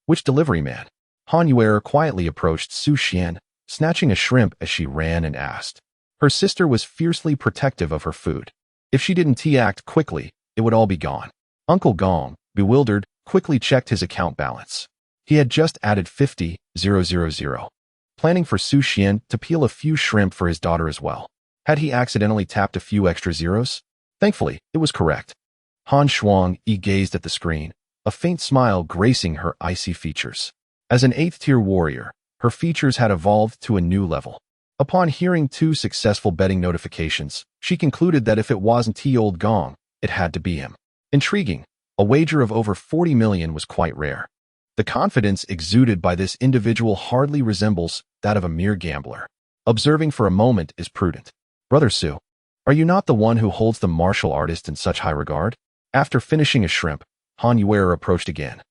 Which delivery man? Han Yuer quietly approached Su Xuan, snatching a shrimp as she ran and asked. Her sister was fiercely protective of her food. If she didn't act quickly, it would all be gone. Uncle Gong, bewildered, quickly checked his account balance. He had just added 50,000, planning for Su Xuan to peel a few shrimp for his daughter as well. Had he accidentally tapped a few extra zeros? Thankfully, it was correct. Han Shuang gazed at the screen, a faint smile gracing her icy features. As an 8th-tier warrior, her features had evolved to a new level. Upon hearing 2 successful betting notifications, she concluded that if it wasn't old Gong, it had to be him. Intriguing. A wager of over 40 million was quite rare. The confidence exuded by this individual hardly resembles that of a mere gambler. Observing for a moment is prudent. Brother Su, are you not the one who holds the martial artist in such high regard? After finishing a shrimp, Han Yuer approached again,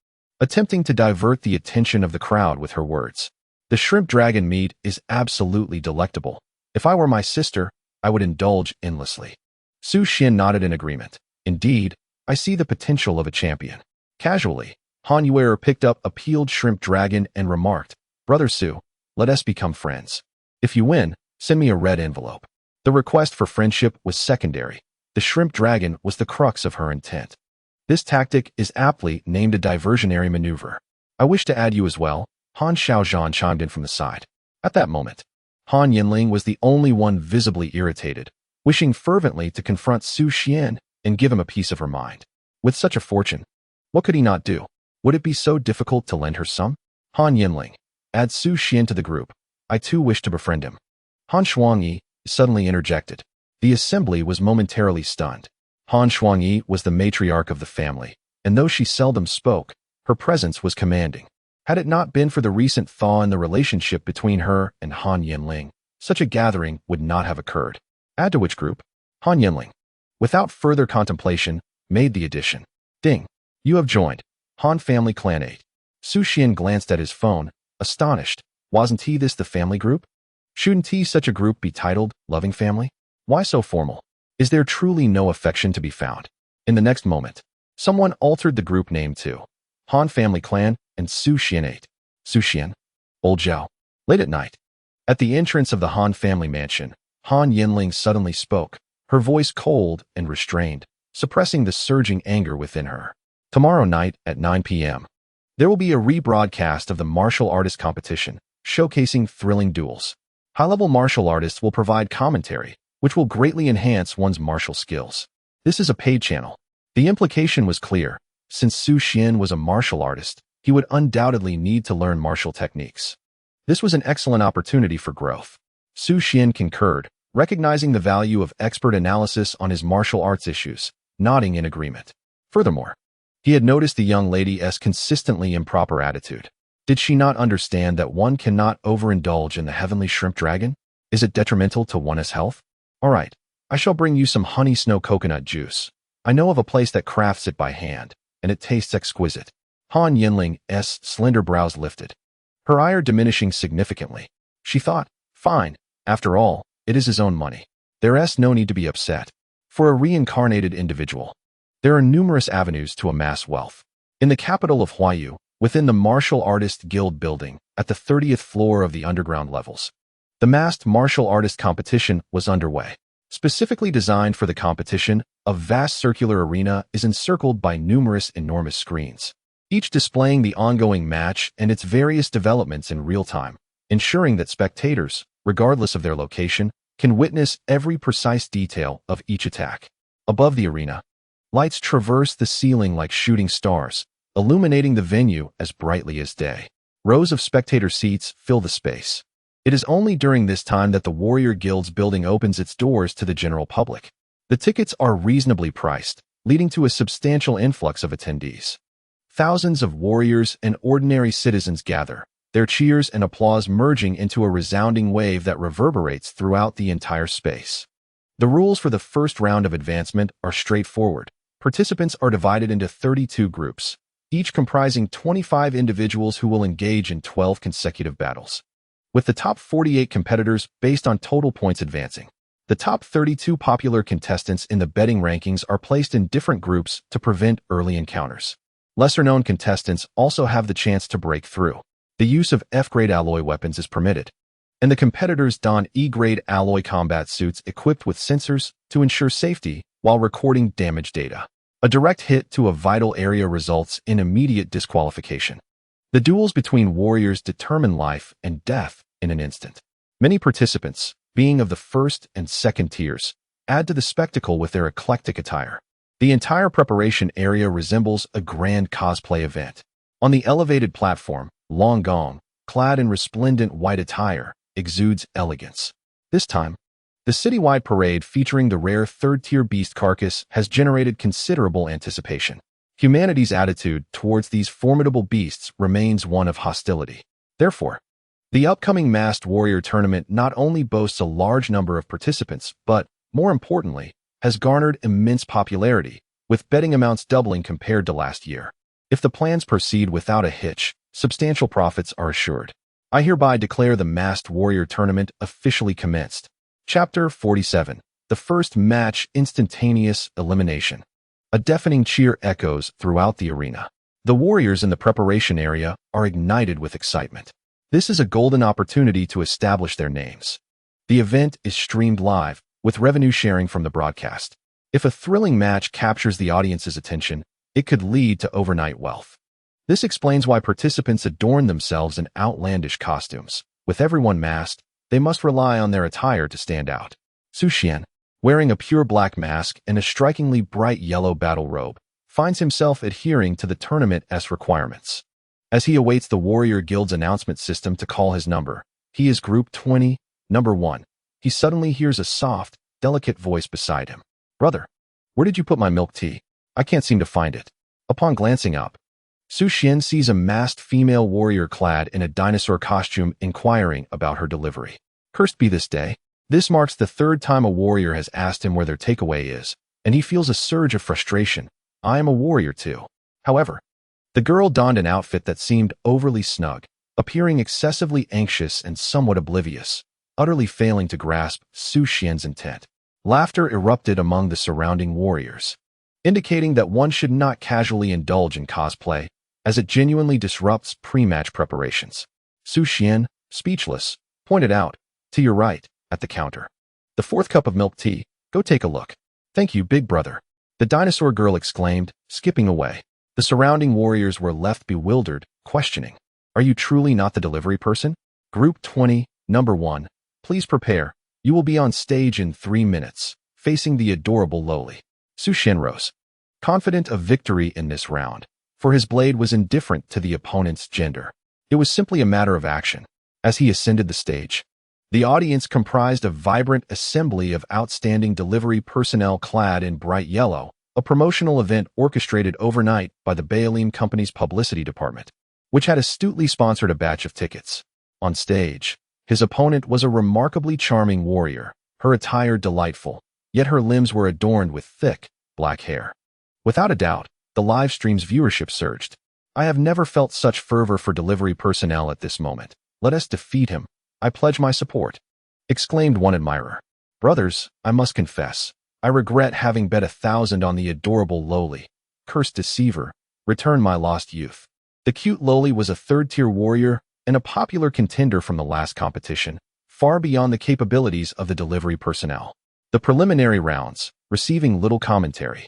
attempting to divert the attention of the crowd with her words. The shrimp dragon meat is absolutely delectable. If I were my sister, I would indulge endlessly. Su Xuan nodded in agreement. Indeed, I see the potential of a champion. Casually, Han Yuer picked up a peeled shrimp dragon and remarked, Brother Su, let us become friends. If you win, send me a red envelope. The request for friendship was secondary. The shrimp dragon was the crux of her intent. This tactic is aptly named a diversionary maneuver. I wish to add you as well, Han Xiaozhan chimed in from the side. At that moment, Han Yanling was the only one visibly irritated, wishing fervently to confront Su Xuan and give him a piece of her mind. With such a fortune, what could he not do? Would it be so difficult to lend her some? Han Yanling, add Su Xuan to the group. I too wish to befriend him. Han Shuangyi suddenly interjected. The assembly was momentarily stunned. Han Shuangyi was the matriarch of the family, and though she seldom spoke, her presence was commanding. Had it not been for the recent thaw in the relationship between her and Han Yanling, such a gathering would not have occurred. Add to which group? Han Yanling, without further contemplation, made the addition. Ding. You have joined. Han Family Clan 8. Su Xuan glanced at his phone, astonished. Wasn't this the family group? Shouldn't such a group be titled Loving Family? Why so formal? Is there truly no affection to be found? In the next moment, someone altered the group name to Han Family Clan and Su Xuan 8. Su Xuan. Old Zhao. Late at night. At the entrance of the Han family mansion, Han Yanling suddenly spoke, her voice cold and restrained, suppressing the surging anger within her. Tomorrow night at 9 p.m., there will be a rebroadcast of the martial artist competition, showcasing thrilling duels. High-level martial artists will provide commentary, which will greatly enhance one's martial skills. This is a paid channel. The implication was clear. Since Su Xuan was a martial artist, he would undoubtedly need to learn martial techniques. This was an excellent opportunity for growth. Su Xuan concurred, recognizing the value of expert analysis on his martial arts issues, nodding in agreement. Furthermore, he had noticed the young lady's consistently improper attitude. Did she not understand that one cannot overindulge in the heavenly shrimp dragon? Is it detrimental to one's health? All right, I shall bring you some honey snow coconut juice. I know of a place that crafts it by hand, and it tastes exquisite. Han Yanling's slender brows lifted, her ire diminishing significantly. She thought, fine, after all, it is his own money. There's no need to be upset. For a reincarnated individual, there are numerous avenues to amass wealth. In the capital of Huayu, within the Martial Artist Guild building, at the 30th floor of the underground levels, the masked martial artist competition was underway. Specifically designed for the competition, a vast circular arena is encircled by numerous enormous screens. each displaying the ongoing match and its various developments in real time, ensuring that spectators, regardless of their location, can witness every precise detail of each attack. Above the arena, lights traverse the ceiling like shooting stars, illuminating the venue as brightly as day. Rows of spectator seats fill the space. It is only during this time that the Warrior Guild's building opens its doors to the general public. The tickets are reasonably priced, leading to a substantial influx of attendees. Thousands of warriors and ordinary citizens gather, their cheers and applause merging into a resounding wave that reverberates throughout the entire space. The rules for the first round of advancement are straightforward. Participants are divided into 32 groups, each comprising 25 individuals who will engage in 12 consecutive battles, with the top 48 competitors based on total points advancing. The top 32 popular contestants in the betting rankings are placed in different groups to prevent early encounters. Lesser-known contestants also have the chance to break through. The use of F-grade alloy weapons is permitted, and the competitors don E-grade alloy combat suits equipped with sensors to ensure safety while recording damage data. A direct hit to a vital area results in immediate disqualification. The duels between warriors determine life and death in an instant. Many participants, being of the first and second tiers, add to the spectacle with their eclectic attire. The entire preparation area resembles a grand cosplay event. On the elevated platform, Long Gong, clad in resplendent white attire, exudes elegance. This time, the citywide parade featuring the rare third-tier beast carcass has generated considerable anticipation. Humanity's attitude towards these formidable beasts remains one of hostility. Therefore, the upcoming Masked Warrior tournament not only boasts a large number of participants, but, more importantly, has garnered immense popularity, with betting amounts doubling compared to last year. If the plans proceed without a hitch, substantial profits are assured. I hereby declare the Masked Warrior tournament officially commenced. Chapter 47. The first match, instantaneous elimination. A deafening cheer echoes throughout the arena. The warriors in the preparation area are ignited with excitement. This is a golden opportunity to establish their names. The event is streamed live, with revenue sharing from the broadcast. If a thrilling match captures the audience's attention, it could lead to overnight wealth. This explains why participants adorn themselves in outlandish costumes. With everyone masked, they must rely on their attire to stand out. Su Xuan, wearing a pure black mask and a strikingly bright yellow battle robe, finds himself adhering to the tournament's requirements. As he awaits the Warrior Guild's announcement system to call his number, he is Group 20, number 1. He suddenly hears a soft, delicate voice beside him. "Brother, where did you put my milk tea? I can't seem to find it." Upon glancing up, Su Xuan sees a masked female warrior clad in a dinosaur costume inquiring about her delivery. Cursed be this day. This marks the third time a warrior has asked him where their takeaway is, and he feels a surge of frustration. I am a warrior too. However, the girl donned an outfit that seemed overly snug, appearing excessively anxious and somewhat oblivious, utterly failing to grasp Su Xuan's intent. Laughter erupted among the surrounding warriors, indicating that one should not casually indulge in cosplay, as it genuinely disrupts pre-match preparations. Su Xuan, speechless, pointed out, "To your right, at the counter. The fourth cup of milk tea, go take a look." "Thank you, big brother," the dinosaur girl exclaimed, skipping away. The surrounding warriors were left bewildered, questioning, "Are you truly not the delivery person? Group 20, number 1, please prepare. You will be on stage in 3 minutes, facing the adorable lowly." Su Xuan rose, confident of victory in this round, for his blade was indifferent to the opponent's gender. It was simply a matter of action. As he ascended the stage, the audience comprised a vibrant assembly of outstanding delivery personnel clad in bright yellow, a promotional event orchestrated overnight by the Bayalim Company's publicity department, which had astutely sponsored a batch of tickets. On stage, his opponent was a remarkably charming warrior, her attire delightful, yet her limbs were adorned with thick, black hair. Without a doubt, the live stream's viewership surged. "I have never felt such fervor for delivery personnel at this moment. Let us defeat him. I pledge my support," exclaimed one admirer. "Brothers, I must confess, I regret having bet 1,000 on the adorable lowly. Cursed deceiver, return my lost youth." The cute lowly was a third-tier warrior and a popular contender from the last competition, far beyond the capabilities of the delivery personnel. The preliminary rounds, receiving little commentary,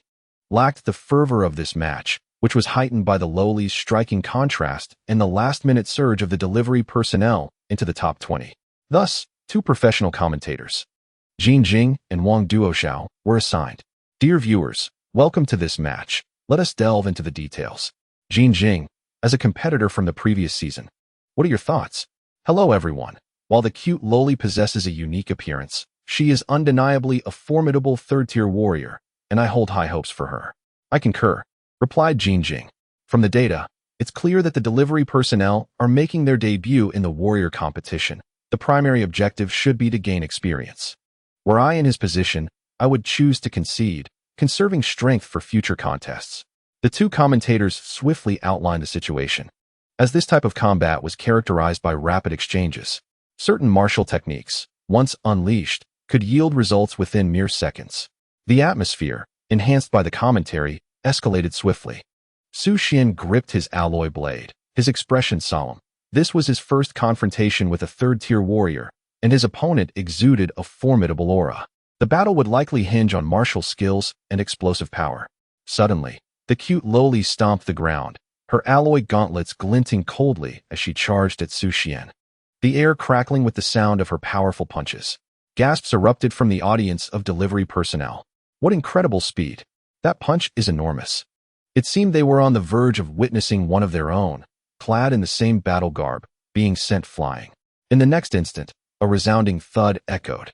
lacked the fervor of this match, which was heightened by the lowly's striking contrast and the last-minute surge of the delivery personnel into the top 20. Thus, two professional commentators, Jin Jing and Wang Duoxiao, were assigned. Dear viewers, welcome to this match. Let us delve into the details. Jin Jing, as a competitor from the previous season. What are your thoughts? Hello everyone. While the cute lowly possesses a unique appearance, she is undeniably a formidable third-tier warrior, and I hold high hopes for her. I concur, replied Jin Jing. From the data, it's clear that the delivery personnel are making their debut in the warrior competition. The primary objective should be to gain experience. Were I in his position, I would choose to concede, conserving strength for future contests. The two commentators swiftly outlined the situation. As this type of combat was characterized by rapid exchanges, certain martial techniques, once unleashed, could yield results within mere seconds. The atmosphere, enhanced by the commentary, escalated swiftly. Su Xuan gripped his alloy blade, his expression solemn. This was his first confrontation with a third-tier warrior, and his opponent exuded a formidable aura. The battle would likely hinge on martial skills and explosive power. Suddenly, the cute lowly stomped the ground, her alloy gauntlets glinting coldly as she charged at Su Xuan. The air crackling with the sound of her powerful punches. Gasps erupted from the audience of delivery personnel. What incredible speed! That punch is enormous. It seemed they were on the verge of witnessing one of their own, clad in the same battle garb, being sent flying. In the next instant, a resounding thud echoed.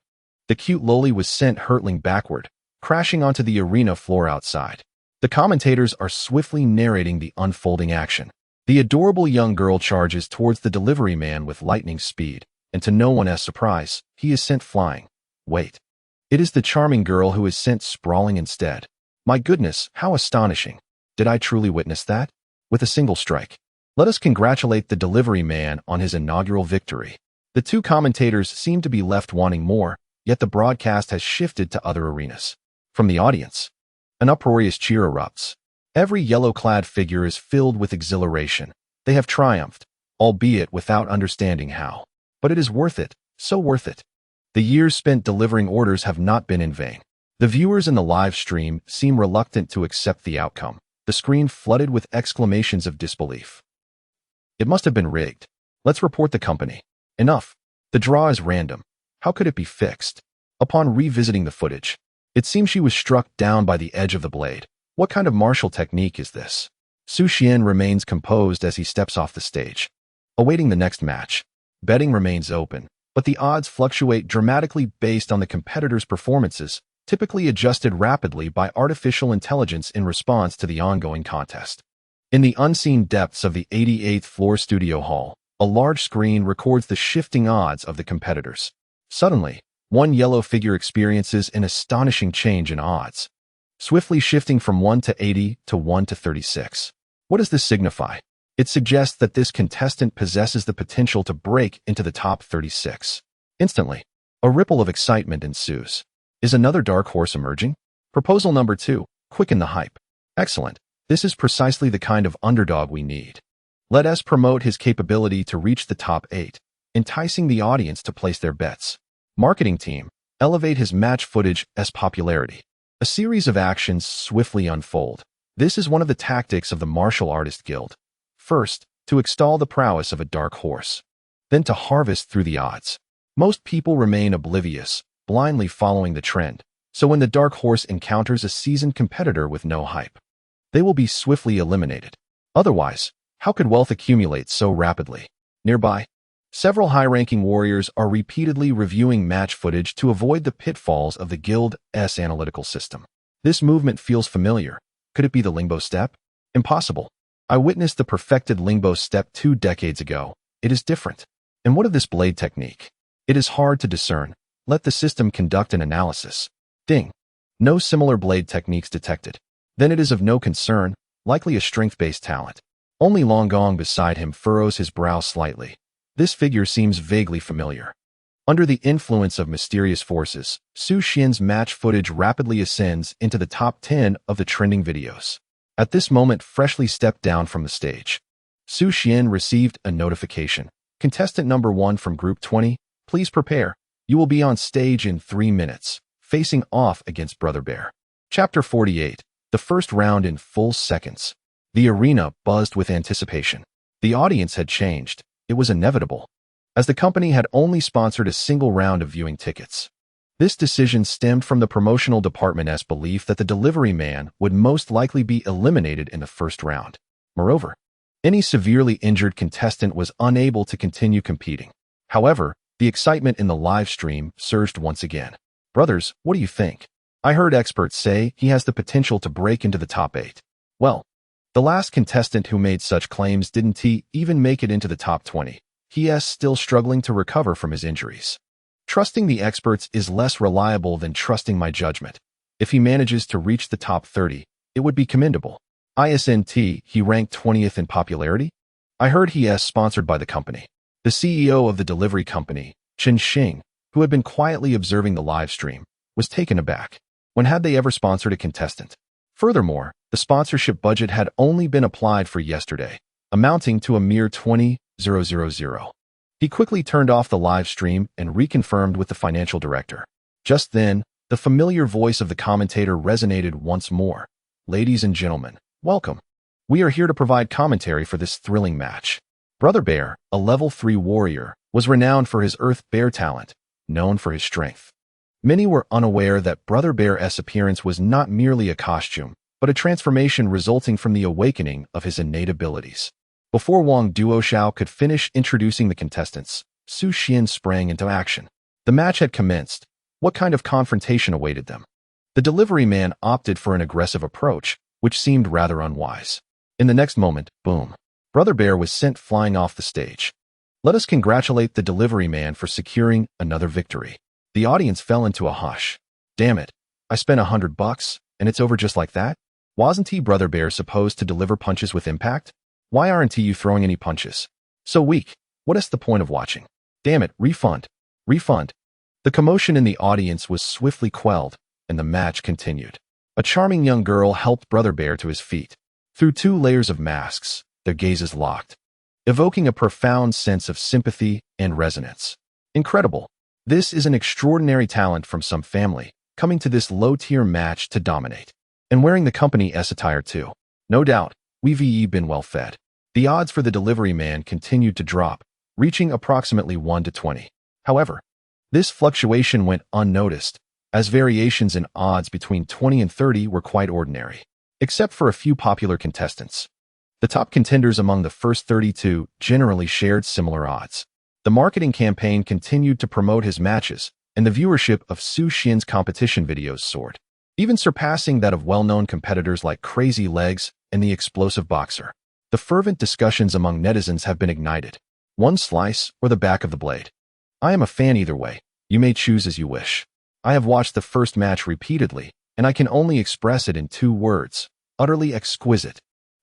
The cute lowly was sent hurtling backward, crashing onto the arena floor outside. The commentators are swiftly narrating the unfolding action. The adorable young girl charges towards the delivery man with lightning speed, and to no one's surprise, he is sent flying. Wait. It is the charming girl who is sent sprawling instead. My goodness, how astonishing. Did I truly witness that? With a single strike. Let us congratulate the delivery man on his inaugural victory. The two commentators seem to be left wanting more, yet the broadcast has shifted to other arenas. From the audience, an uproarious cheer erupts. Every yellow-clad figure is filled with exhilaration. They have triumphed, albeit without understanding how. But it is worth it, so worth it. The years spent delivering orders have not been in vain. The viewers in the live stream seem reluctant to accept the outcome, the screen flooded with exclamations of disbelief. It must have been rigged. Let's report the company. Enough. The draw is random. How could it be fixed? Upon revisiting the footage, it seems she was struck down by the edge of the blade. What kind of martial technique is this? Su Xuan remains composed as he steps off the stage. Awaiting the next match. Betting remains open, but the odds fluctuate dramatically based on the competitors' performances, typically adjusted rapidly by artificial intelligence in response to the ongoing contest. In the unseen depths of the 88th floor studio hall, a large screen records the shifting odds of the competitors. Suddenly, one yellow figure experiences an astonishing change in odds, swiftly shifting from 1 to 80 to 1 to 36. What does this signify? It suggests that this contestant possesses the potential to break into the top 36. Instantly, a ripple of excitement ensues. Is another dark horse emerging? Proposal number 2, quicken the hype. Excellent. This is precisely the kind of underdog we need. Let us promote his capability to reach the top 8, enticing the audience to place their bets. Marketing team, elevate his match footage's popularity. A series of actions swiftly unfold. This is one of the tactics of the Martial Artist Guild. First, to extol the prowess of a dark horse. Then to harvest through the odds. Most people remain oblivious, blindly following the trend, so when the dark horse encounters a seasoned competitor with no hype, they will be swiftly eliminated. Otherwise, how could wealth accumulate so rapidly? Nearby, several high-ranking warriors are repeatedly reviewing match footage to avoid the pitfalls of the guild's analytical system. This movement feels familiar. Could it be the Lingbo step? Impossible. I witnessed the perfected Lingbo step 2 decades ago. It is different. And what of this blade technique? It is hard to discern. Let the system conduct an analysis. Ding. No similar blade techniques detected. Then it is of no concern, likely a strength-based talent. Only Long Gong beside him furrows his brow slightly. This figure seems vaguely familiar. Under the influence of mysterious forces, Su Xuan's match footage rapidly ascends into the top 10 of the trending videos. At this moment, freshly stepped down from the stage. Su Xuan received a notification. Contestant number 1 from Group 20, please prepare. You will be on stage in 3 minutes, facing off against Brother Bear. Chapter 48, the first round in full seconds. The arena buzzed with anticipation. The audience had changed. It was inevitable, as the company had only sponsored a single round of viewing tickets. This decision stemmed from the promotional department's belief that the delivery man would most likely be eliminated in the first round. Moreover, any severely injured contestant was unable to continue competing. However, the excitement in the live stream surged once again. Brothers, what do you think? I heard experts say he has the potential to break into the top 8. Well, the last contestant who made such claims didn't even make it into the top 20. He is still struggling to recover from his injuries. Trusting the experts is less reliable than trusting my judgment. If he manages to reach the top 30, it would be commendable. Isn't he ranked 20th in popularity? I heard he is sponsored by the company. The CEO of the delivery company, Chen Xing, who had been quietly observing the live stream, was taken aback. When had they ever sponsored a contestant? Furthermore, the sponsorship budget had only been applied for yesterday, amounting to a mere 20,000. He quickly turned off the live stream and reconfirmed with the financial director. Just then, the familiar voice of the commentator resonated once more. Ladies and gentlemen, welcome. We are here to provide commentary for this thrilling match. Brother Bear, a level 3 warrior, was renowned for his Earth Bear talent, known for his strength. Many were unaware that Brother Bear's appearance was not merely a costume, but a transformation resulting from the awakening of his innate abilities. Before Wang Duoxiao could finish introducing the contestants, Su Xuan sprang into action. The match had commenced. What kind of confrontation awaited them? The delivery man opted for an aggressive approach, which seemed rather unwise. In the next moment, boom, Brother Bear was sent flying off the stage. Let us congratulate the delivery man for securing another victory. The audience fell into a hush. Damn it, I spent $100 and it's over just like that? Wasn't Brother Bear supposed to deliver punches with impact? Why aren't you throwing any punches? So weak. What is the point of watching? Damn it, refund. Refund. The commotion in the audience was swiftly quelled, and the match continued. A charming young girl helped Brother Bear to his feet. Through 2 layers of masks, their gazes locked, evoking a profound sense of sympathy and resonance. Incredible. This is an extraordinary talent from some family, coming to this low-tier match to dominate. And wearing the company's attire too. No doubt, we've been well fed. The odds for the delivery man continued to drop, reaching approximately 1 to 20. However, this fluctuation went unnoticed, as variations in odds between 20 and 30 were quite ordinary, except for a few popular contestants. The top contenders among the first 32 generally shared similar odds. The marketing campaign continued to promote his matches, and the viewership of Su Xuan's competition videos soared, even surpassing that of well-known competitors like Crazy Legs and the Explosive Boxer. The fervent discussions among netizens have been ignited. One slice or the back of the blade. I am a fan either way. You may choose as you wish. I have watched the first match repeatedly, and I can only express it in 2 words. Utterly exquisite.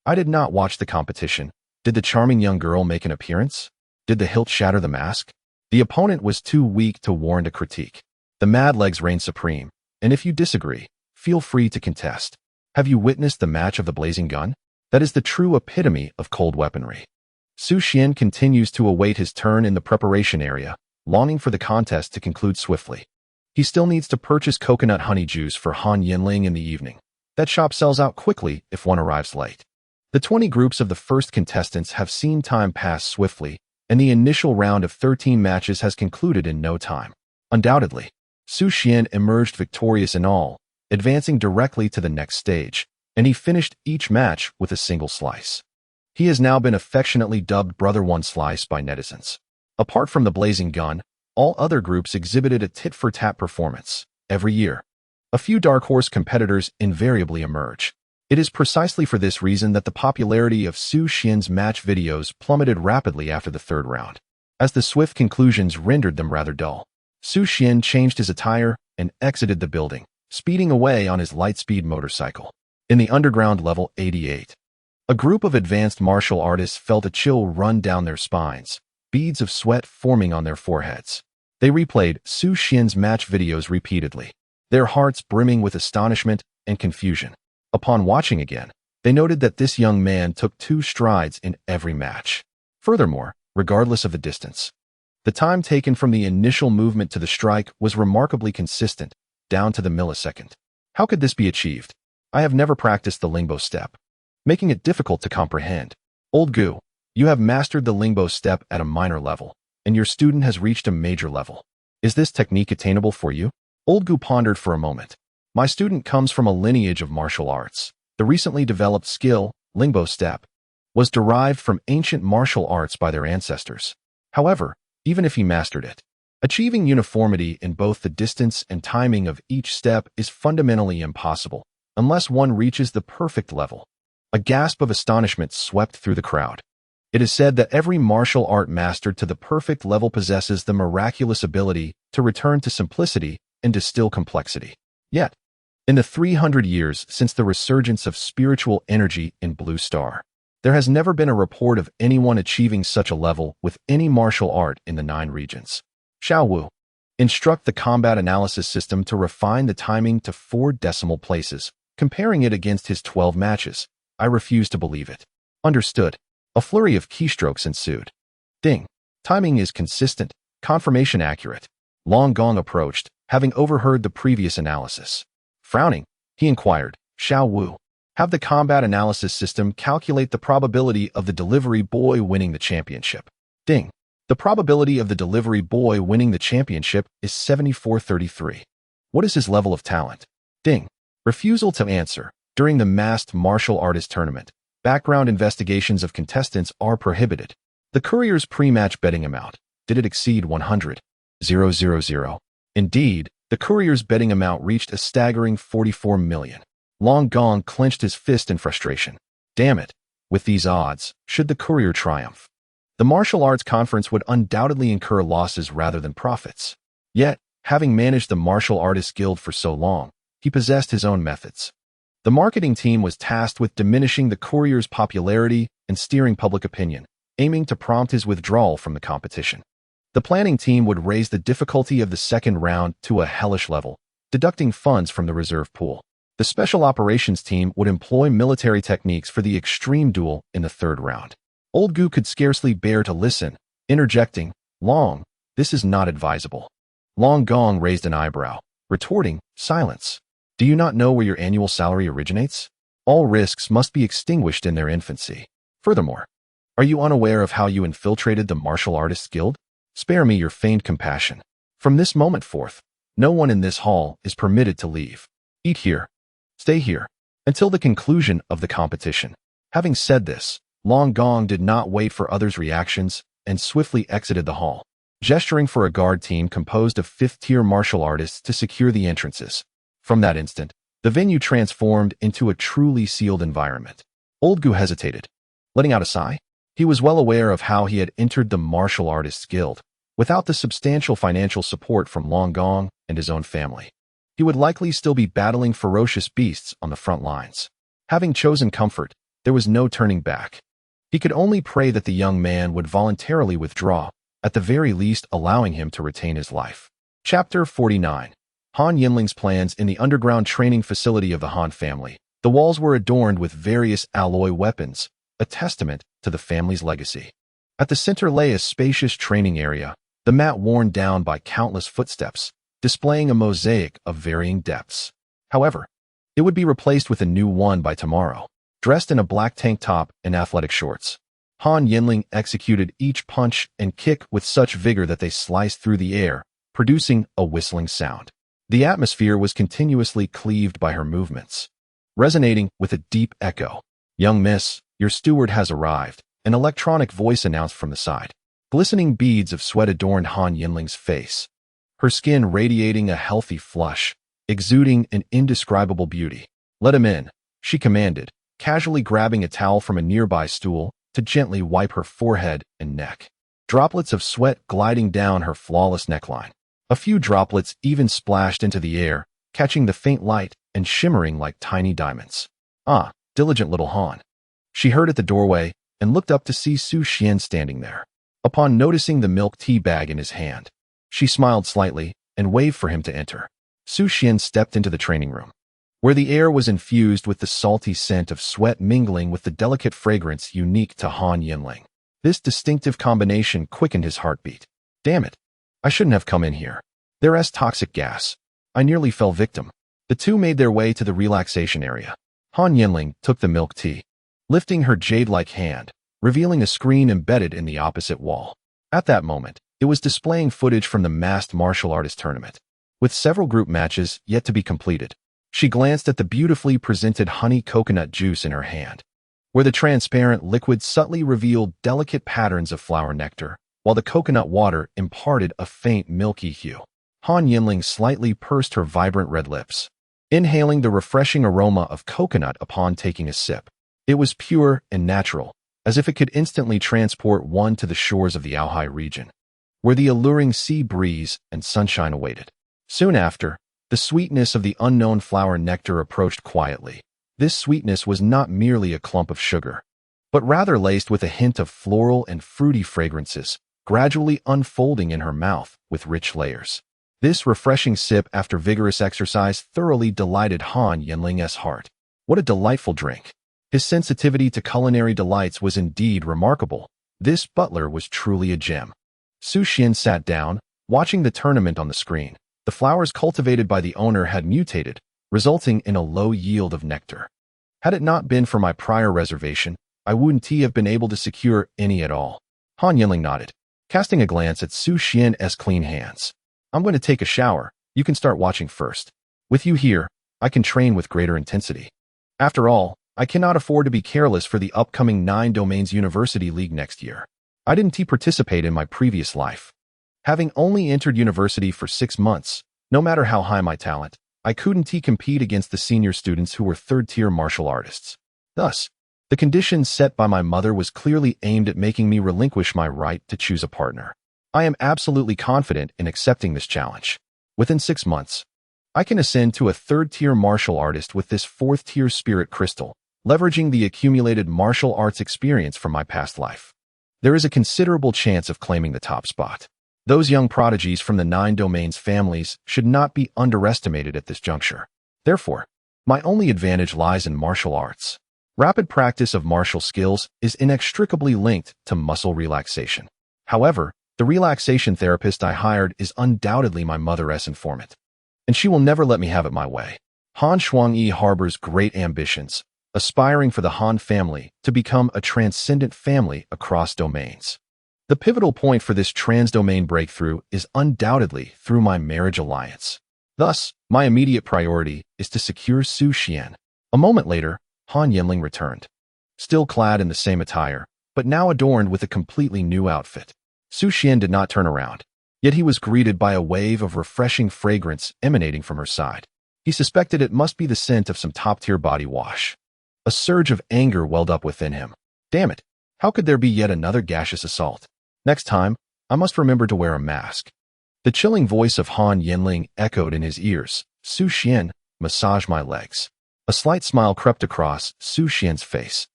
I did not watch the competition. Did the charming young girl make an appearance? Did the hilt shatter the mask? The opponent was too weak to warrant a critique. The Mad Legs reign supreme, and if you disagree, feel free to contest. Have you witnessed the match of the blazing gun? That is the true epitome of cold weaponry. Su Xuan continues to await his turn in the preparation area, longing for the contest to conclude swiftly. He still needs to purchase coconut honey juice for Han Yanling in the evening. That shop sells out quickly if one arrives late. The 20 groups of the first contestants have seen time pass swiftly, and the initial round of 13 matches has concluded in no time. Undoubtedly, Su Xuan emerged victorious in all, advancing directly to the next stage, and he finished each match with a single slice. He has now been affectionately dubbed Brother One Slice by netizens. Apart from the blazing gun, all other groups exhibited a tit-for-tat performance. Every year, a few dark horse competitors invariably emerge. It is precisely for this reason that the popularity of Su Xuan's match videos plummeted rapidly after the 3rd round, as the swift conclusions rendered them rather dull. Su Xuan changed his attire and exited the building, speeding away on his light-speed motorcycle. In the underground level 88, a group of advanced martial artists felt a chill run down their spines, beads of sweat forming on their foreheads. They replayed Su Xuan's match videos repeatedly, their hearts brimming with astonishment and confusion. Upon watching again, they noted that this young man took 2 strides in every match. Furthermore, regardless of the distance, the time taken from the initial movement to the strike was remarkably consistent, down to the millisecond. How could this be achieved? I have never practiced the Lingbo step. making it difficult to comprehend. Old Gu, you have mastered the Lingbo step at a minor level, and your student has reached a major level. Is this technique attainable for you? Old Gu pondered for a moment. My student comes from a lineage of martial arts. The recently developed skill, Lingbo step, was derived from ancient martial arts by their ancestors. However, even if he mastered it, achieving uniformity in both the distance and timing of each step is fundamentally impossible, unless one reaches the perfect level. A gasp of astonishment swept through the crowd. It is said that every martial art mastered to the perfect level possesses the miraculous ability to return to simplicity and distill complexity. Yet, in the 300 years since the resurgence of spiritual energy in Blue Star, there has never been a report of anyone achieving such a level with any martial art in the 9 regions. Xiao Wu, instruct the combat analysis system to refine the timing to 4 decimal places, comparing it against his 12 matches. I refuse to believe it. Understood. A flurry of keystrokes ensued. Ding. Timing is consistent, confirmation accurate. Long Gong approached, having overheard the previous analysis. Frowning, he inquired, Xiao Wu, have the combat analysis system calculate the probability of the delivery boy winning the championship. Ding. The probability of the delivery boy winning the championship is 74-33. What is his level of talent? Ding. Refusal to answer. During the masked martial artist tournament, background investigations of contestants are prohibited. The courier's pre-match betting amount, did it exceed 100,000? Indeed, the courier's betting amount reached a staggering 44 million. Long Gong clenched his fist in frustration. Damn it. With these odds, should the courier triumph, the martial arts conference would undoubtedly incur losses rather than profits. Yet, having managed the Martial Artists Guild for so long, he possessed his own methods. The marketing team was tasked with diminishing the courier's popularity and steering public opinion, aiming to prompt his withdrawal from the competition. The planning team would raise the difficulty of the second round to a hellish level, deducting funds from the reserve pool. The special operations team would employ military techniques for the extreme duel in the third round. Old Gu could scarcely bear to listen, interjecting, Long, this is not advisable. Long Gong raised an eyebrow, retorting, silence. Do you not know where your annual salary originates? All risks must be extinguished in their infancy. Furthermore, are you unaware of how you infiltrated the Martial Artists Guild? Spare me your feigned compassion. From this moment forth, no one in this hall is permitted to leave. Eat here. Stay here. Until the conclusion of the competition. Having said this, Long Gong did not wait for others' reactions and swiftly exited the hall, gesturing for a guard team composed of 5th-tier martial artists to secure the entrances. From that instant, the venue transformed into a truly sealed environment. Old Gu hesitated, letting out a sigh. He was well aware of how he had entered the Martial Artists Guild. Without the substantial financial support from Long Gong and his own family, he would likely still be battling ferocious beasts on the front lines. Having chosen comfort, there was no turning back. He could only pray that the young man would voluntarily withdraw, at the very least allowing him to retain his life. Chapter 49. Han Yanling's plans in the underground training facility of the Han family. The walls were adorned with various alloy weapons, a testament to the family's legacy. At the center lay a spacious training area, the mat worn down by countless footsteps, displaying a mosaic of varying depths. However, it would be replaced with a new one by tomorrow. Dressed in a black tank top and athletic shorts, Han Yanling executed each punch and kick with such vigor that they sliced through the air, producing a whistling sound. The atmosphere was continuously cleaved by her movements, resonating with a deep echo. Young miss, your steward has arrived, an electronic voice announced from the side. Glistening beads of sweat adorned Han Yanling's face, her skin radiating a healthy flush, exuding an indescribable beauty. Let him in, she commanded, casually grabbing a towel from a nearby stool to gently wipe her forehead and neck. Droplets of sweat gliding down her flawless neckline. A few droplets even splashed into the air, catching the faint light and shimmering like tiny diamonds. Ah, diligent little Han. She heard at the doorway and looked up to see Su Xuan standing there. Upon noticing the milk tea bag in his hand, she smiled slightly and waved for him to enter. Su Xuan stepped into the training room, where the air was infused with the salty scent of sweat mingling with the delicate fragrance unique to Han Yanling. This distinctive combination quickened his heartbeat. Damn it. I shouldn't have come in here. There's toxic gas. I nearly fell victim. The two made their way to the relaxation area. Han Yanling took the milk tea, lifting her jade-like hand, revealing a screen embedded in the opposite wall. At that moment, it was displaying footage from the masked martial artist tournament, with several group matches yet to be completed. She glanced at the beautifully presented honey coconut juice in her hand, where the transparent liquid subtly revealed delicate patterns of flower nectar, while the coconut water imparted a faint milky hue. Han Yanling slightly pursed her vibrant red lips, inhaling the refreshing aroma of coconut upon taking a sip. It was pure and natural, as if it could instantly transport one to the shores of the Aohai region, where the alluring sea breeze and sunshine awaited. Soon after, the sweetness of the unknown flower nectar approached quietly. This sweetness was not merely a clump of sugar, but rather laced with a hint of floral and fruity fragrances, gradually unfolding in her mouth with rich layers. This refreshing sip after vigorous exercise thoroughly delighted Han Yanling's heart. What a delightful drink! His sensitivity to culinary delights was indeed remarkable. This butler was truly a gem. Su Xuan sat down, watching the tournament on the screen. The flowers cultivated by the owner had mutated, resulting in a low yield of nectar. Had it not been for my prior reservation, I wouldn't have been able to secure any at all. Han Yanling nodded, casting a glance at Su Xuan's clean hands. I'm going to take a shower. You can start watching first. With you here, I can train with greater intensity. After all, I cannot afford to be careless for the upcoming 9 Domains University League next year. I didn't participate in my previous life. Having only entered university for 6 months, no matter how high my talent, I couldn't compete against the senior students who were third-tier martial artists. Thus, the condition set by my mother was clearly aimed at making me relinquish my right to choose a partner. I am absolutely confident in accepting this challenge. Within 6 months, I can ascend to a third-tier martial artist with this fourth-tier spirit crystal, leveraging the accumulated martial arts experience from my past life. There is a considerable chance of claiming the top spot. Those young prodigies from the 9 Domains families should not be underestimated at this juncture. Therefore, my only advantage lies in martial arts. Rapid practice of martial skills is inextricably linked to muscle relaxation. However, the relaxation therapist I hired is undoubtedly my mother's informant, and she will never let me have it my way. Han Shuangyi harbors great ambitions, aspiring for the Han family to become a transcendent family across domains. The pivotal point for this trans-domain breakthrough is undoubtedly through my marriage alliance. Thus, my immediate priority is to secure Su Xuan. A moment later, Han Yanling returned, still clad in the same attire, but now adorned with a completely new outfit. Su Xuan did not turn around, yet he was greeted by a wave of refreshing fragrance emanating from her side. He suspected it must be the scent of some top-tier body wash. A surge of anger welled up within him. Damn it, how could there be yet another gaseous assault? Next time, I must remember to wear a mask. The chilling voice of Han Yanling echoed in his ears. Su Xuan, massage my legs. A slight smile crept across Su Xuan's face,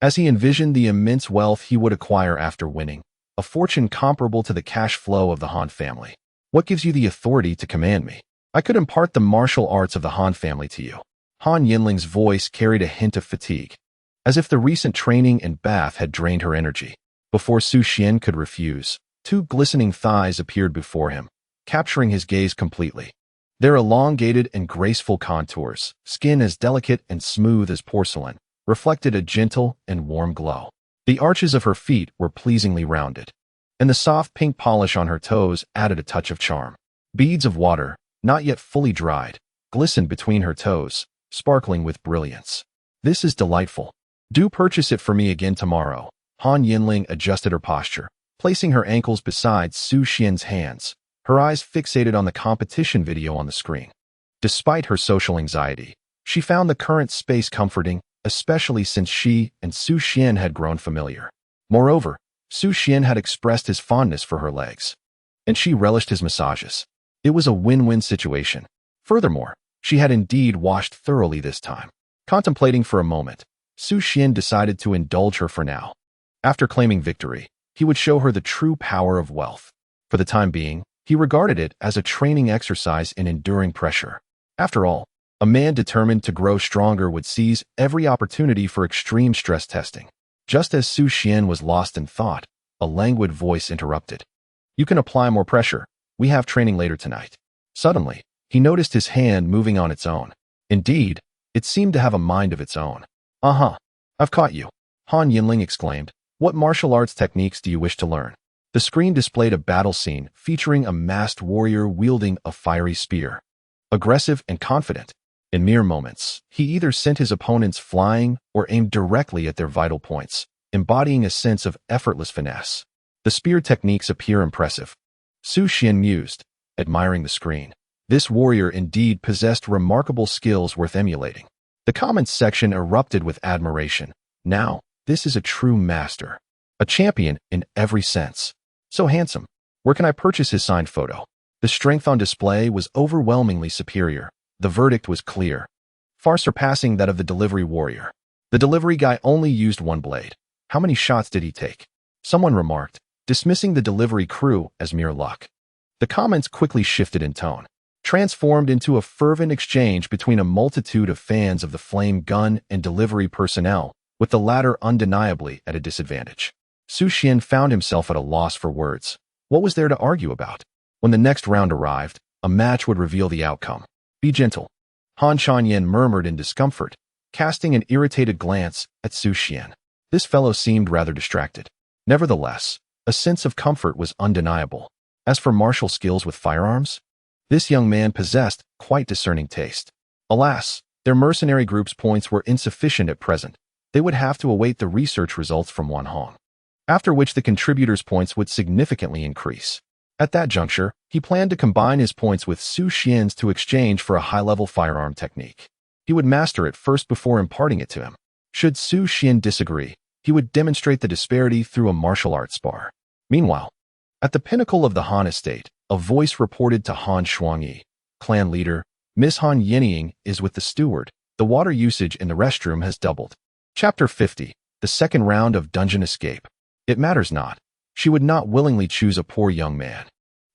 as he envisioned the immense wealth he would acquire after winning, a fortune comparable to the cash flow of the Han family. What gives you the authority to command me? I could impart the martial arts of the Han family to you. Han Yanling's voice carried a hint of fatigue, as if the recent training and bath had drained her energy. Before Su Xuan could refuse, 2 glistening thighs appeared before him, capturing his gaze completely. Their elongated and graceful contours, skin as delicate and smooth as porcelain, reflected a gentle and warm glow. The arches of her feet were pleasingly rounded, and the soft pink polish on her toes added a touch of charm. Beads of water, not yet fully dried, glistened between her toes, sparkling with brilliance. This is delightful. Do purchase it for me again tomorrow. Han Yanling adjusted her posture, placing her ankles beside Su Xuan's hands, her eyes fixated on the competition video on the screen. Despite her social anxiety, she found the current space comforting, especially since she and Su Xuan had grown familiar. Moreover, Su Xuan had expressed his fondness for her legs, and she relished his massages. It was a win-win situation. Furthermore, she had indeed washed thoroughly this time. Contemplating for a moment, Su Xuan decided to indulge her for now. After claiming victory, he would show her the true power of wealth. For the time being, he regarded it as a training exercise in enduring pressure. After all, a man determined to grow stronger would seize every opportunity for extreme stress testing. Just as Su Xuan was lost in thought, a languid voice interrupted. You can apply more pressure. We have training later tonight. Suddenly, he noticed his hand moving on its own. Indeed, it seemed to have a mind of its own. I've caught you. Han Yanling exclaimed. What martial arts techniques do you wish to learn? The screen displayed a battle scene featuring a masked warrior wielding a fiery spear. Aggressive and confident. In mere moments, he either sent his opponents flying or aimed directly at their vital points, embodying a sense of effortless finesse. The spear techniques appear impressive. Su Xuan mused, admiring the screen. This warrior indeed possessed remarkable skills worth emulating. The comments section erupted with admiration. Now, this is a true master. A champion in every sense. So handsome. Where can I purchase his signed photo? The strength on display was overwhelmingly superior. The verdict was clear, far surpassing that of the delivery warrior. The delivery guy only used one blade. How many shots did he take? Someone remarked, dismissing the delivery crew as mere luck. The comments quickly shifted in tone, transformed into a fervent exchange between a multitude of fans of the flame gun and delivery personnel, with the latter undeniably at a disadvantage. Su Xuan found himself at a loss for words. What was there to argue about? When the next round arrived, a match would reveal the outcome. Be gentle. Han Yanling murmured in discomfort, casting an irritated glance at Su Xuan. This fellow seemed rather distracted. Nevertheless, a sense of comfort was undeniable. As for martial skills with firearms, this young man possessed quite discerning taste. Alas, their mercenary group's points were insufficient at present. They would have to await the research results from Wan Hong, after which the contributors' points would significantly increase. At that juncture, he planned to combine his points with Su Xuan's to exchange for a high-level firearm technique. He would master it first before imparting it to him. Should Su Xuan disagree, he would demonstrate the disparity through a martial arts spar. Meanwhile, at the pinnacle of the Han estate, a voice reported to Han Shuangyi, clan leader, Miss Han Yanling is with the steward. The water usage in the restroom has doubled. Chapter 50, the second round of dungeon escape. It matters not. She would not willingly choose a poor young man.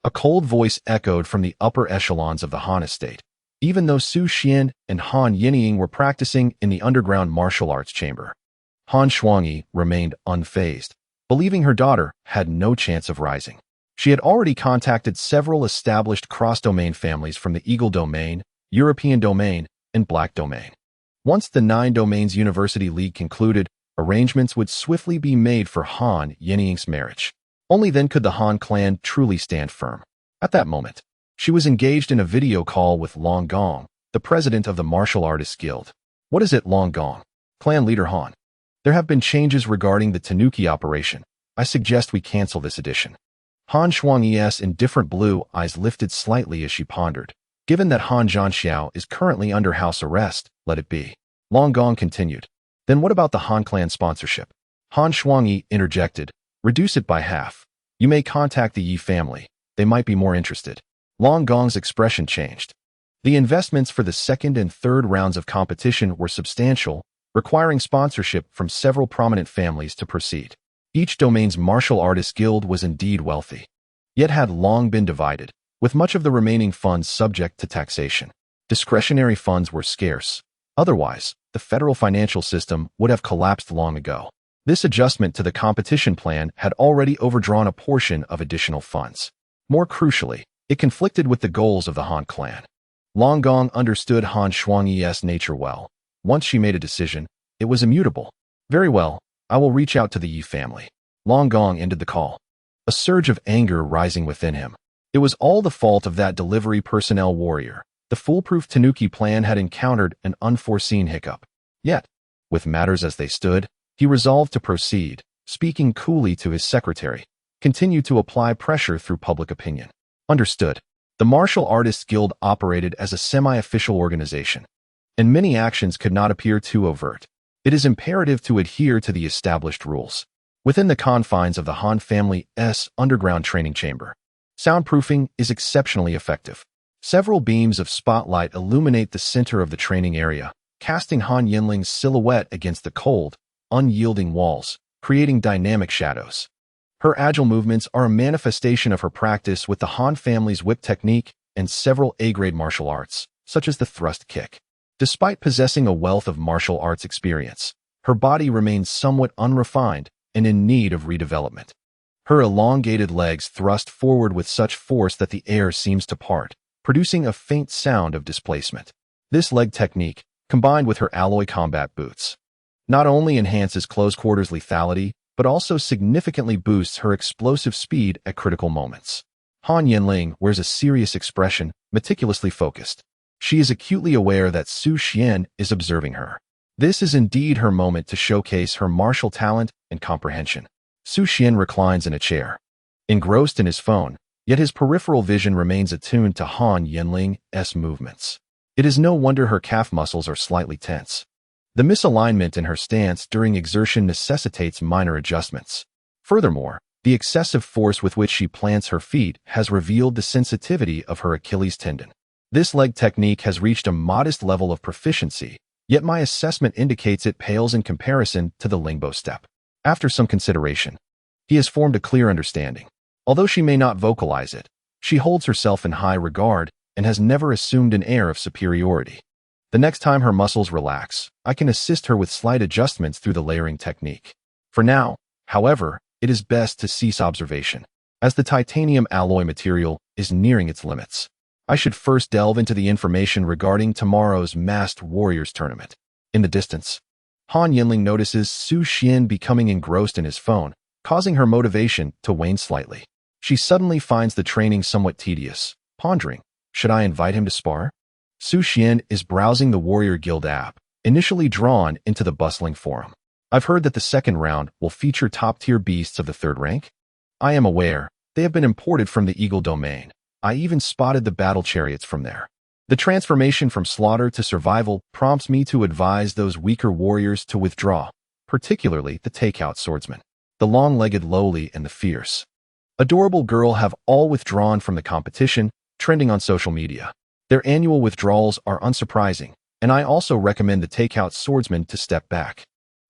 A cold voice echoed from the upper echelons of the Han estate, even though Su Xuan and Han Yanling were practicing in the underground martial arts chamber. Han Shuangyi remained unfazed, believing her daughter had no chance of rising. She had already contacted several established cross-domain families from the Eagle Domain, European Domain, and Black Domain. Once the 9 Domains University League concluded, arrangements would swiftly be made for Han Yanling's marriage. Only then could the Han clan truly stand firm. At that moment, she was engaged in a video call with Long Gong, the president of the Martial Artists Guild. What is it, Long Gong? Clan leader Han. There have been changes regarding the Tanuki operation. I suggest we cancel this edition. Han Shuangyi's indifferent blue eyes lifted slightly as she pondered. Given that Han Zhanxiao is currently under house arrest, let it be. Long Gong continued. Then what about the Han clan sponsorship? Han Shuangyi interjected. Reduce it by half. You may contact the Yi family. They might be more interested. Long Gong's expression changed. The investments for the second and third rounds of competition were substantial, requiring sponsorship from several prominent families to proceed. Each domain's martial artists guild was indeed wealthy, yet had long been divided, with much of the remaining funds subject to taxation. Discretionary funds were scarce. Otherwise, the federal financial system would have collapsed long ago. This adjustment to the competition plan had already overdrawn a portion of additional funds. More crucially, it conflicted with the goals of the Han clan. Long Gong understood Han Shuangyi's nature well. Once she made a decision, it was immutable. Very well, I will reach out to the Yi family. Long Gong ended the call, a surge of anger rising within him. It was all the fault of that delivery personnel warrior. The foolproof Tanuki plan had encountered an unforeseen hiccup. Yet, with matters as they stood, he resolved to proceed, speaking coolly to his secretary, continue to apply pressure through public opinion. Understood. The Martial Artists Guild operated as a semi-official organization, and many actions could not appear too overt. It is imperative to adhere to the established rules. Within the confines of the Han family's underground training chamber, soundproofing is exceptionally effective. Several beams of spotlight illuminate the center of the training area, casting Han Yanling's silhouette against the cold, unyielding walls, creating dynamic shadows. Her agile movements are a manifestation of her practice with the Han family's whip technique and several A-grade martial arts, such as the thrust kick. Despite possessing a wealth of martial arts experience, her body remains somewhat unrefined and in need of redevelopment. Her elongated legs thrust forward with such force that the air seems to part, producing a faint sound of displacement. This leg technique, combined with her alloy combat boots, not only enhances close quarters lethality, but also significantly boosts her explosive speed at critical moments. Han Yanling wears a serious expression, meticulously focused. She is acutely aware that Su Xuan is observing her. This is indeed her moment to showcase her martial talent and comprehension. Su Xuan reclines in a chair, engrossed in his phone, yet his peripheral vision remains attuned to Han Yanling's movements. It is no wonder her calf muscles are slightly tense. The misalignment in her stance during exertion necessitates minor adjustments. Furthermore, the excessive force with which she plants her feet has revealed the sensitivity of her Achilles tendon. This leg technique has reached a modest level of proficiency, yet my assessment indicates it pales in comparison to the Lingbo step. After some consideration, he has formed a clear understanding. Although she may not vocalize it, she holds herself in high regard and has never assumed an air of superiority. The next time her muscles relax, I can assist her with slight adjustments through the layering technique. For now, however, it is best to cease observation, as the titanium alloy material is nearing its limits. I should first delve into the information regarding tomorrow's Masked Warriors tournament. In the distance, Han Yanling notices Su Xuan becoming engrossed in his phone, causing her motivation to wane slightly. She suddenly finds the training somewhat tedious, pondering, should I invite him to spar? Su Xuan is browsing the Warrior Guild app, initially drawn into the bustling forum. I've heard that the second round will feature top-tier beasts of the third rank. I am aware, they have been imported from the Eagle domain. I even spotted the battle chariots from there. The transformation from slaughter to survival prompts me to advise those weaker warriors to withdraw, particularly the takeout swordsman. The long-legged lowly and the fierce, adorable girl have all withdrawn from the competition, trending on social media. Their annual withdrawals are unsurprising, and I also recommend the takeout swordsman to step back.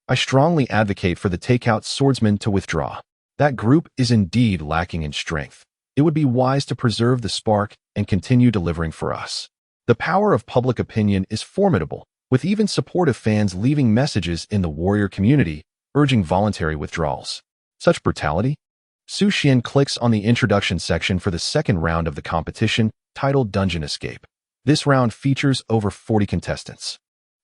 I strongly advocate for the takeout swordsman to withdraw. That group is indeed lacking in strength. It would be wise to preserve the spark and continue delivering for us. The power of public opinion is formidable, with even supportive fans leaving messages in the warrior community urging voluntary withdrawals. Such brutality? Su Xuan clicks on the introduction section for the second round of the competition, titled Dungeon Escape. This round features over 40 contestants.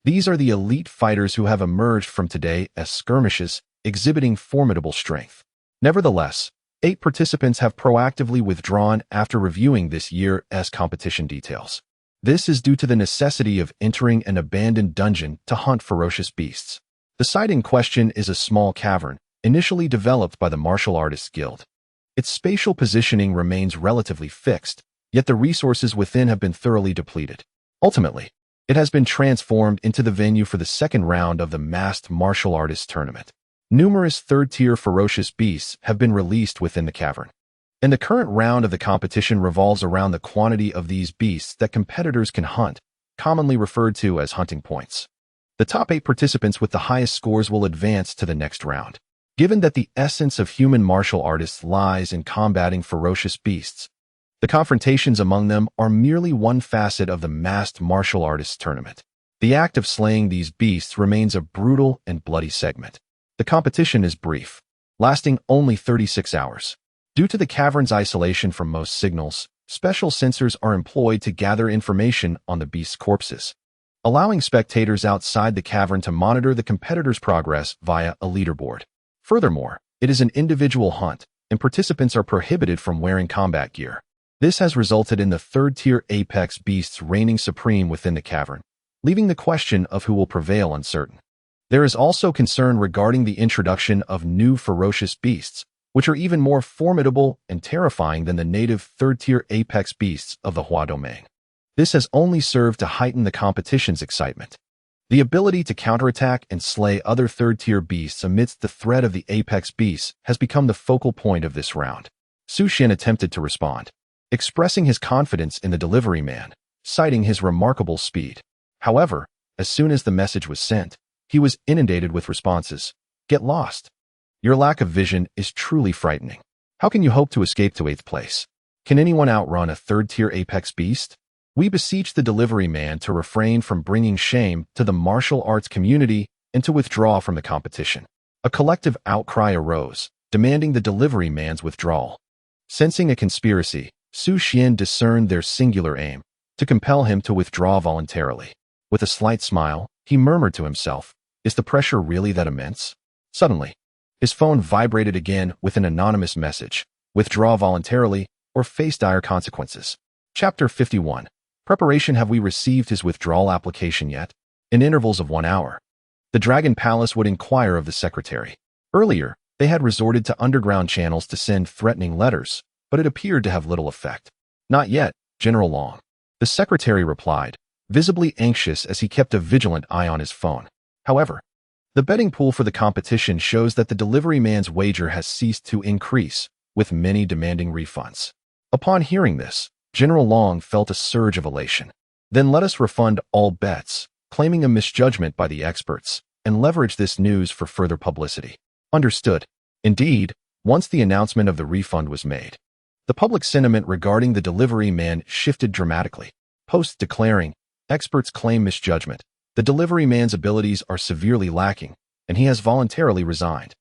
These are the elite fighters who have emerged from today's skirmishes, exhibiting formidable strength. Nevertheless, 8 participants have proactively withdrawn after reviewing this year's competition details. This is due to the necessity of entering an abandoned dungeon to hunt ferocious beasts. The site in question is a small cavern, initially developed by the Martial Artists Guild. Its spatial positioning remains relatively fixed, yet the resources within have been thoroughly depleted. Ultimately, it has been transformed into the venue for the second round of the Masked Martial Artists Tournament. Numerous third-tier ferocious beasts have been released within the cavern, and the current round of the competition revolves around the quantity of these beasts that competitors can hunt, commonly referred to as hunting points. The top 8 participants with the highest scores will advance to the next round. Given that the essence of human martial artists lies in combating ferocious beasts, the confrontations among them are merely one facet of the Masked Martial Artists Tournament. The act of slaying these beasts remains a brutal and bloody segment. The competition is brief, lasting only 36 hours. Due to the cavern's isolation from most signals, special sensors are employed to gather information on the beasts' corpses, allowing spectators outside the cavern to monitor the competitors' progress via a leaderboard. Furthermore, it is an individual hunt, and participants are prohibited from wearing combat gear. This has resulted in the third-tier apex beasts reigning supreme within the cavern, leaving the question of who will prevail uncertain. There is also concern regarding the introduction of new ferocious beasts, which are even more formidable and terrifying than the native third-tier apex beasts of the Hua domain. This has only served to heighten the competition's excitement. The ability to counterattack and slay other third-tier beasts amidst the threat of the apex beasts has become the focal point of this round. Su Xuan attempted to respond, expressing his confidence in the delivery man, citing his remarkable speed. However, as soon as the message was sent, he was inundated with responses. Get lost. Your lack of vision is truly frightening. How can you hope to escape to 8th place? Can anyone outrun a third-tier apex beast? We beseech the delivery man to refrain from bringing shame to the martial arts community and to withdraw from the competition. A collective outcry arose, demanding the delivery man's withdrawal. Sensing a conspiracy, Su Xuan discerned their singular aim, to compel him to withdraw voluntarily. With a slight smile, he murmured to himself, Is the pressure really that immense? Suddenly, his phone vibrated again with an anonymous message. Withdraw voluntarily or face dire consequences. Chapter 51. Preparation. Have we received his withdrawal application yet? In intervals of 1 hour, the Dragon Palace would inquire of the secretary. Earlier, they had resorted to underground channels to send threatening letters, but it appeared to have little effect. Not yet, General Long. The secretary replied, visibly anxious as he kept a vigilant eye on his phone. However, the betting pool for the competition shows that the delivery man's wager has ceased to increase, with many demanding refunds. Upon hearing this, General Long felt a surge of elation. Then let us refund all bets, claiming a misjudgment by the experts, and leverage this news for further publicity. Understood. Indeed, once the announcement of the refund was made, the public sentiment regarding the delivery man shifted dramatically. Posts declaring, experts claim misjudgment. The delivery man's abilities are severely lacking, and he has voluntarily resigned.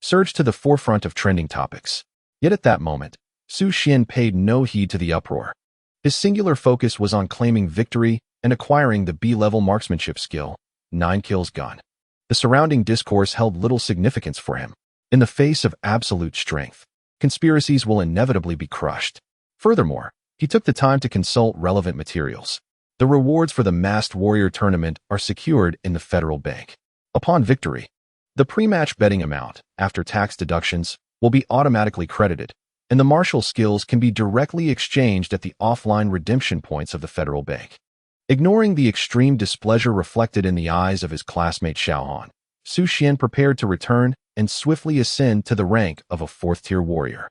Surged to the forefront of trending topics. Yet at that moment, Su Xuan paid no heed to the uproar. His singular focus was on claiming victory and acquiring the B-level marksmanship skill, 9 kills gun. The surrounding discourse held little significance for him. In the face of absolute strength, conspiracies will inevitably be crushed. Furthermore, he took the time to consult relevant materials. The rewards for the Masked Warrior tournament are secured in the Federal Bank. Upon victory, the pre-match betting amount, after tax deductions, will be automatically credited, and the martial skills can be directly exchanged at the offline redemption points of the Federal Bank. Ignoring the extreme displeasure reflected in the eyes of his classmate Xiaohan, Su Xuan prepared to return and swiftly ascend to the rank of a 4th-tier warrior.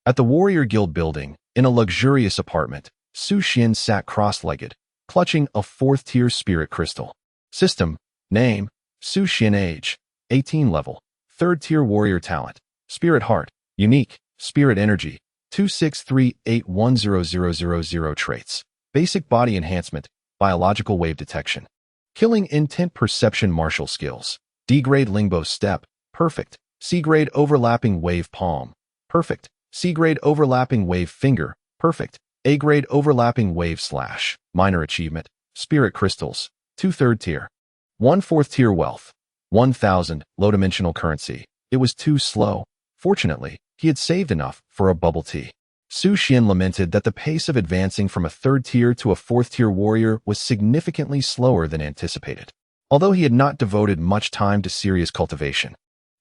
At the Warrior Guild building, in a luxurious apartment, Su Xuan sat cross-legged, clutching a 4th-tier spirit crystal. System, name, Su Xuan. Age, 18 level, 3rd-tier warrior talent, spirit heart, unique, spirit energy, 263810000 traits, basic body enhancement, biological wave detection, killing intent perception martial skills, D-grade lingbo step, perfect, C-grade overlapping wave palm, perfect, C-grade overlapping wave finger, perfect, A-grade overlapping wave slash, minor achievement, spirit crystals, 2 3rd-tier, 1 4th-tier wealth, 1,000, low-dimensional currency. It was too slow. Fortunately, he had saved enough for a bubble tea. Su Xuan lamented that the pace of advancing from a 3rd-tier to a 4th-tier warrior was significantly slower than anticipated. Although he had not devoted much time to serious cultivation,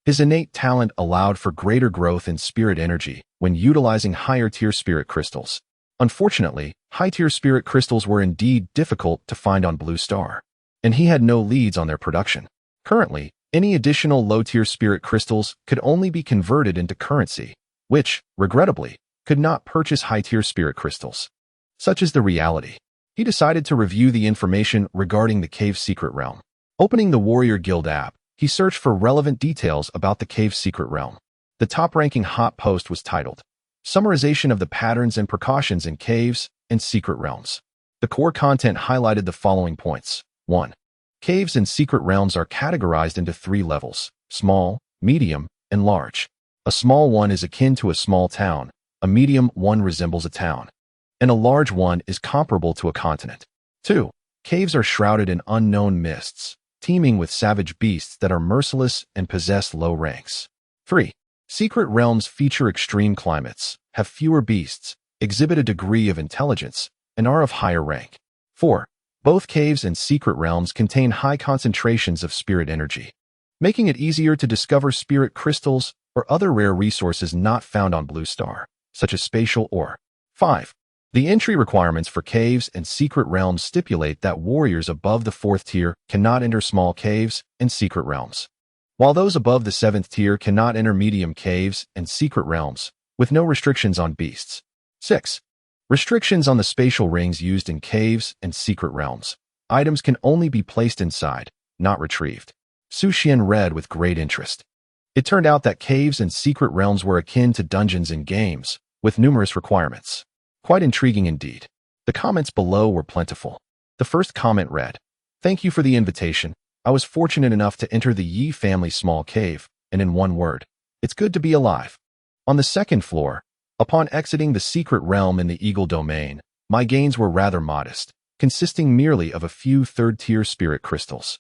his innate talent allowed for greater growth in spirit energy when utilizing higher-tier spirit crystals. Unfortunately, high-tier spirit crystals were indeed difficult to find on Blue Star, and he had no leads on their production. Currently, any additional low-tier spirit crystals could only be converted into currency, which, regrettably, could not purchase high-tier spirit crystals. Such is the reality. He decided to review the information regarding the Cave's Secret Realm. Opening the Warrior Guild app, he searched for relevant details about the Cave's Secret Realm. The top-ranking hot post was titled, Summarization of the Patterns and Precautions in Caves and Secret Realms. The core content highlighted the following points. 1. Caves and secret realms are categorized into 3 levels, small, medium, and large. A small one is akin to a small town, a medium one resembles a town, and a large one is comparable to a continent. 2. Caves are shrouded in unknown mists, teeming with savage beasts that are merciless and possess low ranks. 3. Secret realms feature extreme climates, have fewer beasts, exhibit a degree of intelligence, and are of higher rank. 4. Both caves and secret realms contain high concentrations of spirit energy, making it easier to discover spirit crystals or other rare resources not found on Blue Star, such as spatial ore. 5. The entry requirements for caves and secret realms stipulate that warriors above the 4th tier cannot enter small caves and secret realms, while those above the 7th tier cannot enter medium caves and secret realms, with no restrictions on beasts. 6. Restrictions on the spatial rings used in caves and secret realms. Items can only be placed inside, not retrieved. Su Xuan read with great interest. It turned out that caves and secret realms were akin to dungeons in games, with numerous requirements. Quite intriguing indeed. The comments below were plentiful. The first comment read, Thank you for the invitation. I was fortunate enough to enter the Yi family small cave, and in one word, it's good to be alive. On the second floor, upon exiting the secret realm in the Eagle domain, my gains were rather modest, consisting merely of a few 3rd-tier spirit crystals.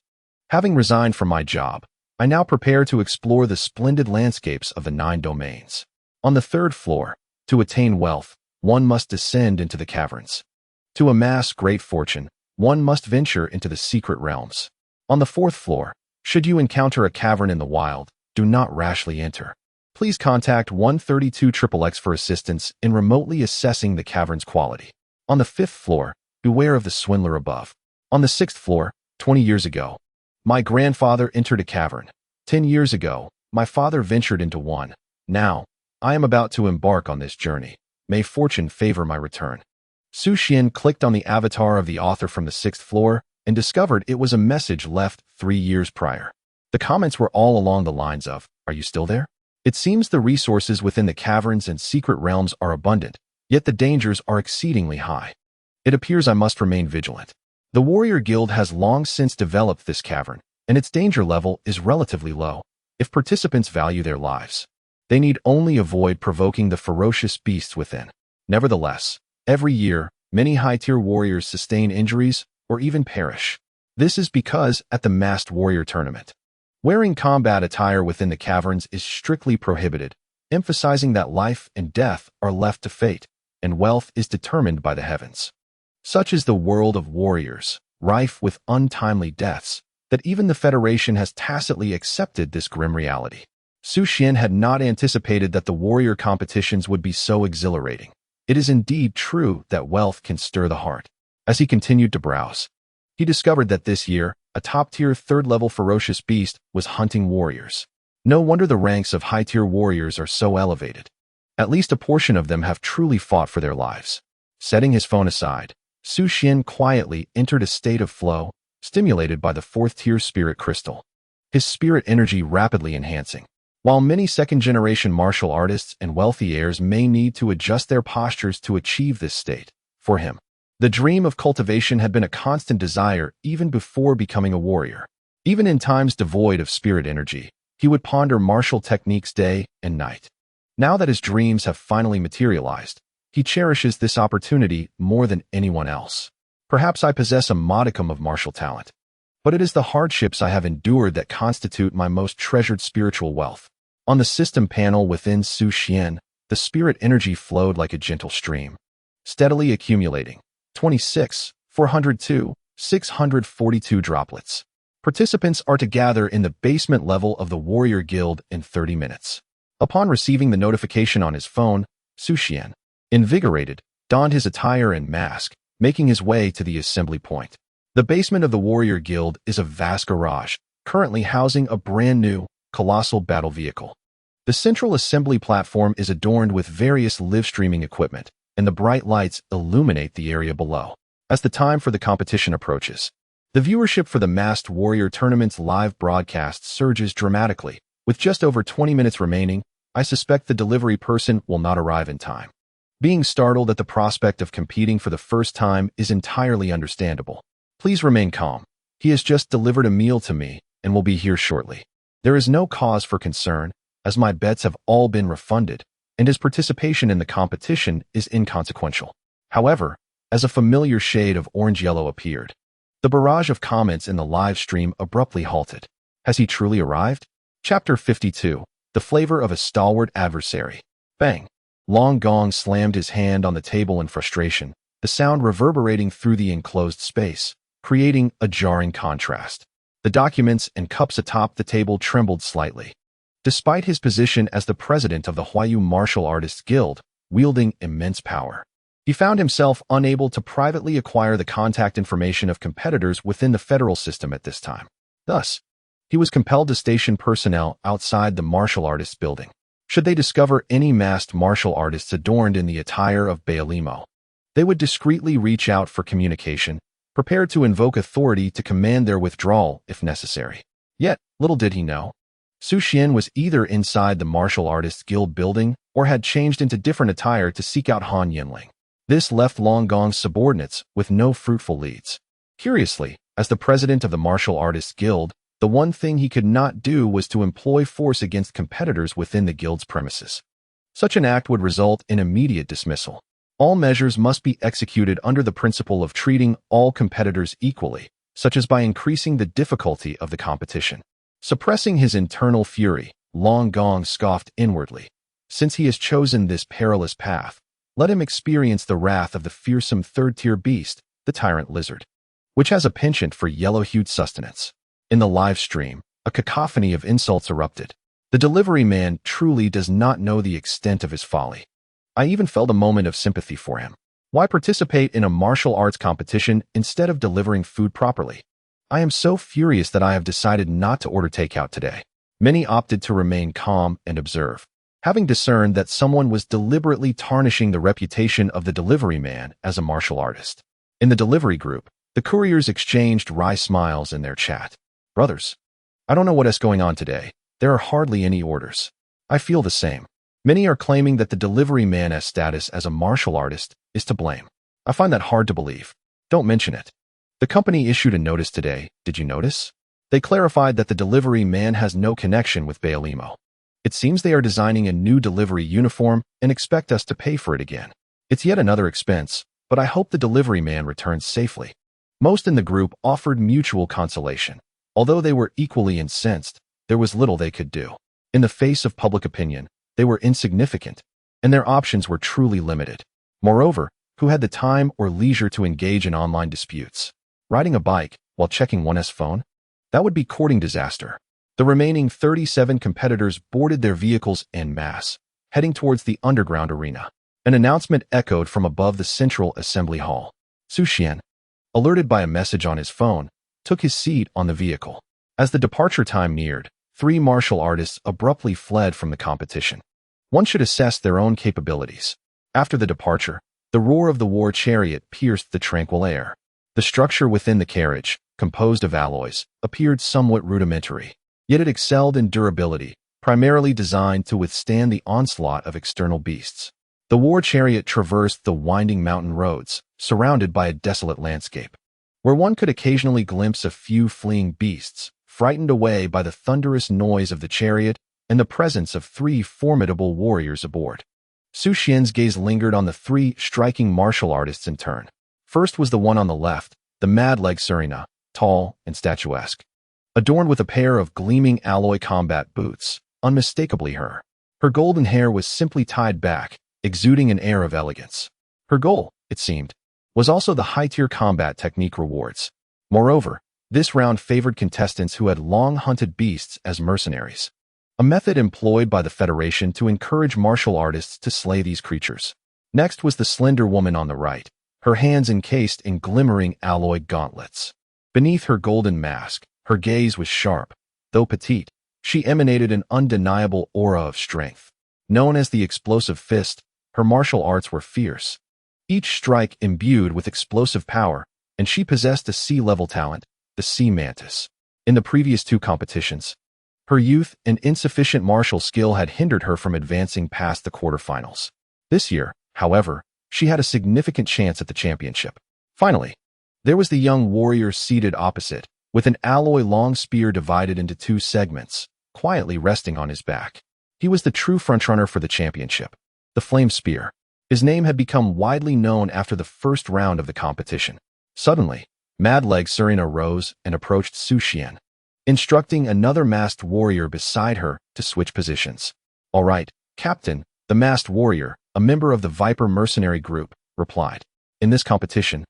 Having resigned from my job, I now prepare to explore the splendid landscapes of the 9 domains. On the 3rd floor, to attain wealth, one must descend into the caverns. To amass great fortune, one must venture into the secret realms. On the 4th floor, should you encounter a cavern in the wild, do not rashly enter. Please contact 132XXX for assistance in remotely assessing the cavern's quality. On the 5th floor, beware of the swindler above. On the 6th floor, 20 years ago, my grandfather entered a cavern. 10 years ago, my father ventured into one. Now, I am about to embark on this journey. May fortune favor my return. Su Xuan clicked on the avatar of the author from the 6th floor and discovered it was a message left 3 years prior. The comments were all along the lines of, "Are you still there?" It seems the resources within the caverns and secret realms are abundant, yet the dangers are exceedingly high. It appears I must remain vigilant. The Warrior Guild has long since developed this cavern, and its danger level is relatively low. If participants value their lives, they need only avoid provoking the ferocious beasts within. Nevertheless, every year, many high-tier warriors sustain injuries or even perish. This is because at the Masked Warrior Tournament, wearing combat attire within the caverns is strictly prohibited, emphasizing that life and death are left to fate, and wealth is determined by the heavens. Such is the world of warriors, rife with untimely deaths, that even the Federation has tacitly accepted this grim reality. Su Xuan had not anticipated that the warrior competitions would be so exhilarating. It is indeed true that wealth can stir the heart. As he continued to browse, he discovered that this year, a top-tier 3rd-level ferocious beast was hunting warriors. No wonder the ranks of high-tier warriors are so elevated. At least a portion of them have truly fought for their lives. Setting his phone aside, Su Xuan quietly entered a state of flow, stimulated by the 4th-tier spirit crystal, his spirit energy rapidly enhancing. While many 2nd-generation martial artists and wealthy heirs may need to adjust their postures to achieve this state, for him, the dream of cultivation had been a constant desire even before becoming a warrior. Even in times devoid of spirit energy, he would ponder martial techniques day and night. Now that his dreams have finally materialized, he cherishes this opportunity more than anyone else. Perhaps I possess a modicum of martial talent, but it is the hardships I have endured that constitute my most treasured spiritual wealth. On the system panel within Su Xuan, the spirit energy flowed like a gentle stream, steadily accumulating. 26, 402, 642 droplets. Participants are to gather in the basement level of the Warrior Guild in 30 minutes. Upon receiving the notification on his phone, Su Xuan, invigorated, donned his attire and mask, making his way to the assembly point. The basement of the Warrior Guild is a vast garage, currently housing a brand new, colossal battle vehicle. The central assembly platform is adorned with various live-streaming equipment, and the bright lights illuminate the area below. As the time for the competition approaches, the viewership for the Masked Warrior Tournament's live broadcast surges dramatically. With just over 20 minutes remaining, I suspect the delivery person will not arrive in time. Being startled at the prospect of competing for the first time is entirely understandable. Please remain calm. He has just delivered a meal to me and will be here shortly. There is no cause for concern, as my bets have all been refunded, and his participation in the competition is inconsequential. However, as a familiar shade of orange-yellow appeared, the barrage of comments in the live stream abruptly halted. Has he truly arrived? Chapter 52. The Flavor of a Stalwart Adversary. Bang! Long Gong slammed his hand on the table in frustration, the sound reverberating through the enclosed space, creating a jarring contrast. The documents and cups atop the table trembled slightly. Despite his position as the president of the Huayu Martial Artists Guild, wielding immense power, he found himself unable to privately acquire the contact information of competitors within the federal system at this time. Thus, he was compelled to station personnel outside the martial artists building. Should they discover any masked martial artists adorned in the attire of Baalimo, they would discreetly reach out for communication, prepared to invoke authority to command their withdrawal if necessary. Yet, little did he know, Su Xuan was either inside the Martial Artists Guild building or had changed into different attire to seek out Han Yanling. This left Long Gong's subordinates with no fruitful leads. Curiously, as the president of the Martial Artists Guild, the one thing he could not do was to employ force against competitors within the guild's premises. Such an act would result in immediate dismissal. All measures must be executed under the principle of treating all competitors equally, such as by increasing the difficulty of the competition. Suppressing his internal fury, Long Gong scoffed inwardly. Since he has chosen this perilous path, let him experience the wrath of the fearsome third-tier beast, the tyrant lizard, which has a penchant for yellow-hued sustenance. In the live stream, a cacophony of insults erupted. The delivery man truly does not know the extent of his folly. I even felt a moment of sympathy for him. Why participate in a martial arts competition instead of delivering food properly? I am so furious that I have decided not to order takeout today. Many opted to remain calm and observe, having discerned that someone was deliberately tarnishing the reputation of the delivery man as a martial artist. In the delivery group, the couriers exchanged wry smiles in their chat. Brothers, I don't know what is going on today. There are hardly any orders. I feel the same. Many are claiming that the delivery man's status as a martial artist is to blame. I find that hard to believe. Don't mention it. The company issued a notice today. Did you notice? They clarified that the delivery man has no connection with Bailimo. It seems they are designing a new delivery uniform and expect us to pay for it again. It's yet another expense, but I hope the delivery man returns safely. Most in the group offered mutual consolation. Although they were equally incensed, there was little they could do. In the face of public opinion, they were insignificant, and their options were truly limited. Moreover, who had the time or leisure to engage in online disputes? Riding a bike while checking one's phone? That would be courting disaster. The remaining 37 competitors boarded their vehicles en masse, heading towards the underground arena. An announcement echoed from above the central assembly hall. Su Xuan, alerted by a message on his phone, took his seat on the vehicle. As the departure time neared, 3 martial artists abruptly fled from the competition. One should assess their own capabilities. After the departure, the roar of the war chariot pierced the tranquil air. The structure within the carriage, composed of alloys, appeared somewhat rudimentary, yet it excelled in durability, primarily designed to withstand the onslaught of external beasts. The war chariot traversed the winding mountain roads, surrounded by a desolate landscape, where one could occasionally glimpse a few fleeing beasts, frightened away by the thunderous noise of the chariot and the presence of 3 formidable warriors aboard. Su Xuan's gaze lingered on the 3 striking martial artists in turn. First was the one on the left, the mad-leg Serena, tall and statuesque, adorned with a pair of gleaming alloy combat boots, unmistakably her. Her golden hair was simply tied back, exuding an air of elegance. Her goal, it seemed, was also the high-tier combat technique rewards. Moreover, this round favored contestants who had long hunted beasts as mercenaries, a method employed by the Federation to encourage martial artists to slay these creatures. Next was the slender woman on the right, her hands encased in glimmering alloy gauntlets. Beneath her golden mask, her gaze was sharp. Though petite, she emanated an undeniable aura of strength. Known as the explosive fist, her martial arts were fierce, each strike imbued with explosive power, and she possessed a sea-level talent, the Sea Mantis. In the previous 2 competitions, her youth and insufficient martial skill had hindered her from advancing past the quarterfinals. This year, however, she had a significant chance at the championship. Finally, there was the young warrior seated opposite, with an alloy long spear divided into 2 segments, quietly resting on his back. He was the true frontrunner for the championship, the Flame Spear. His name had become widely known after the first round of the competition. Suddenly, Mad-Leg Serena rose and approached Su Xuan, instructing another masked warrior beside her to switch positions. "All right, Captain," the masked warrior, a member of the Viper mercenary group, replied. In this competition,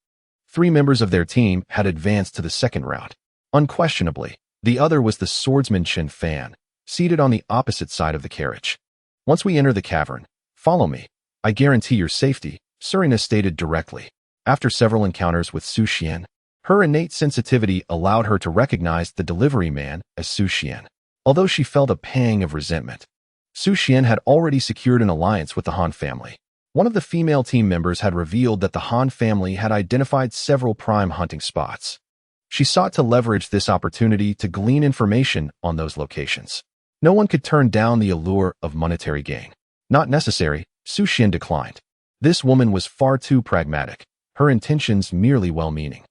3 members of their team had advanced to the second round. Unquestionably, the other was the swordsman Chen Fan, seated on the opposite side of the carriage. "Once we enter the cavern, follow me. I guarantee your safety," Serena stated directly. After several encounters with Su Xuan, her innate sensitivity allowed her to recognize the delivery man as Su Xuan. Although she felt a pang of resentment, Su Xuan had already secured an alliance with the Han family. One of the female team members had revealed that the Han family had identified several prime hunting spots. She sought to leverage this opportunity to glean information on those locations. No one could turn down the allure of monetary gain. Not necessary, Su Xuan declined. This woman was far too pragmatic, her intentions merely well-meaning.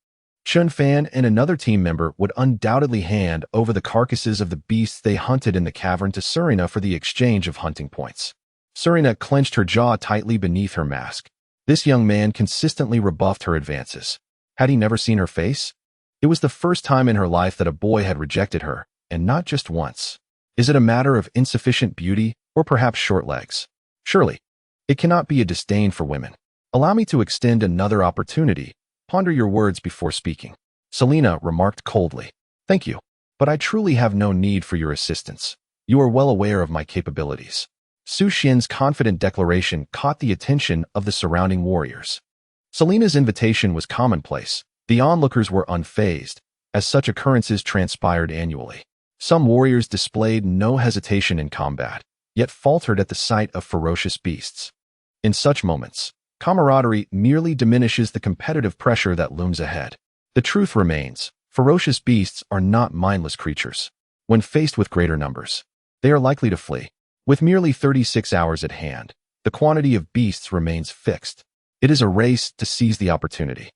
Chen Fan and another team member would undoubtedly hand over the carcasses of the beasts they hunted in the cavern to Serena for the exchange of hunting points. Serena clenched her jaw tightly beneath her mask. This young man consistently rebuffed her advances. Had he never seen her face? It was the first time in her life that a boy had rejected her, and not just once. Is it a matter of insufficient beauty, or perhaps short legs? Surely, it cannot be a disdain for women. Allow me to extend another opportunity. Ponder your words before speaking. Selena remarked coldly. Thank you, but I truly have no need for your assistance. You are well aware of my capabilities. Su Xuan's confident declaration caught the attention of the surrounding warriors. Selena's invitation was commonplace. The onlookers were unfazed, as such occurrences transpired annually. Some warriors displayed no hesitation in combat, yet faltered at the sight of ferocious beasts. In such moments, camaraderie merely diminishes the competitive pressure that looms ahead. The truth remains, ferocious beasts are not mindless creatures. When faced with greater numbers, they are likely to flee. With merely 36 hours at hand, the quantity of beasts remains fixed. It is a race to seize the opportunity.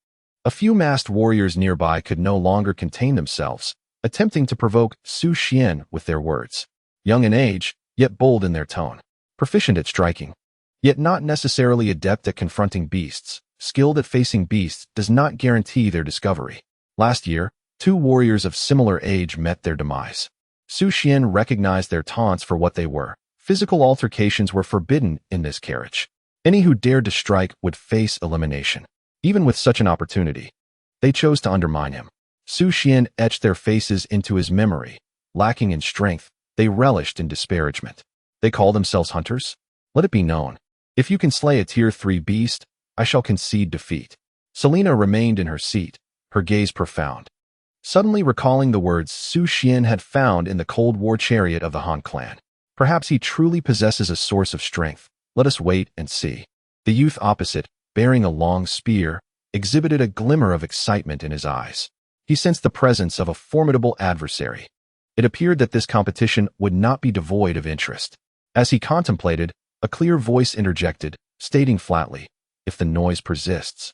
A few masked warriors nearby could no longer contain themselves, attempting to provoke Su Xuan with their words. Young in age, yet bold in their tone. Proficient at striking, yet not necessarily adept at confronting beasts. Skilled at facing beasts does not guarantee their discovery. Last year, 2 warriors of similar age met their demise. Su Xuan recognized their taunts for what they were. Physical altercations were forbidden in this carriage. Any who dared to strike would face elimination. Even with such an opportunity, they chose to undermine him. Su Xuan etched their faces into his memory. Lacking in strength, they relished in disparagement. They call themselves hunters? Let it be known. If you can slay a tier 3 beast, I shall concede defeat. Selena remained in her seat, her gaze profound. Suddenly recalling the words Su Xuan had found in the Cold War chariot of the Han clan. Perhaps he truly possesses a source of strength. Let us wait and see. The youth opposite, bearing a long spear, exhibited a glimmer of excitement in his eyes. He sensed the presence of a formidable adversary. It appeared that this competition would not be devoid of interest. As he contemplated, a clear voice interjected, stating flatly, "If the noise persists,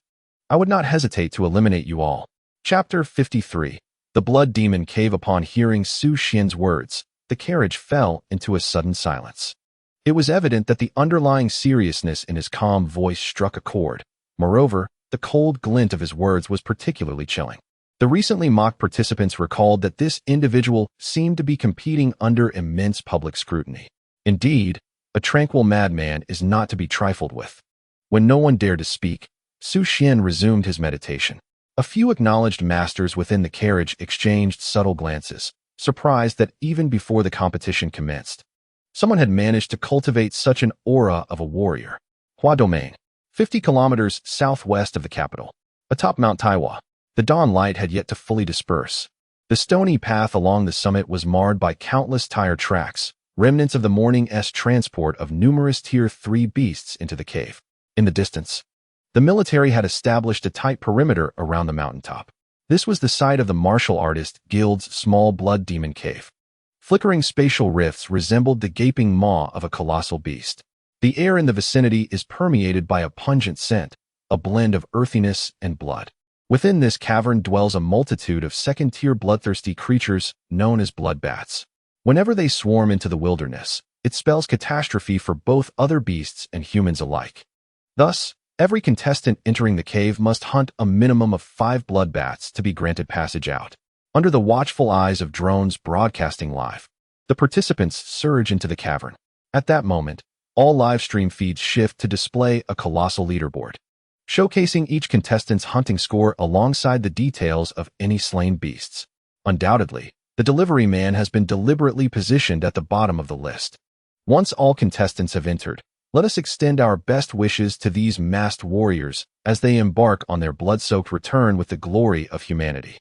I would not hesitate to eliminate you all." Chapter 53. The Blood Demon Cave. Upon hearing Su Xuan's words, the carriage fell into a sudden silence. It was evident that the underlying seriousness in his calm voice struck a chord. Moreover, the cold glint of his words was particularly chilling. The recently mocked participants recalled that this individual seemed to be competing under immense public scrutiny. Indeed, a tranquil madman is not to be trifled with. When no one dared to speak, Su Xuan resumed his meditation. A few acknowledged masters within the carriage exchanged subtle glances, surprised that even before the competition commenced, someone had managed to cultivate such an aura of a warrior. Hua Domain, 50 kilometers southwest of the capital, atop Mount Taiwa. The dawn light had yet to fully disperse. The stony path along the summit was marred by countless tire tracks, remnants of the morning's transport of numerous Tier 3 beasts into the cave. In the distance, the military had established a tight perimeter around the mountaintop. This was the site of the martial artist guild's small blood demon cave. Flickering spatial rifts resembled the gaping maw of a colossal beast. The air in the vicinity is permeated by a pungent scent, a blend of earthiness and blood. Within this cavern dwells a multitude of second-tier bloodthirsty creatures known as blood bats. Whenever they swarm into the wilderness, it spells catastrophe for both other beasts and humans alike. Thus, every contestant entering the cave must hunt a minimum of 5 blood bats to be granted passage out. Under the watchful eyes of drones broadcasting live, the participants surge into the cavern. At that moment, all live stream feeds shift to display a colossal leaderboard, showcasing each contestant's hunting score alongside the details of any slain beasts. Undoubtedly, the delivery man has been deliberately positioned at the bottom of the list. Once all contestants have entered, let us extend our best wishes to these masked warriors as they embark on their blood-soaked return with the glory of humanity.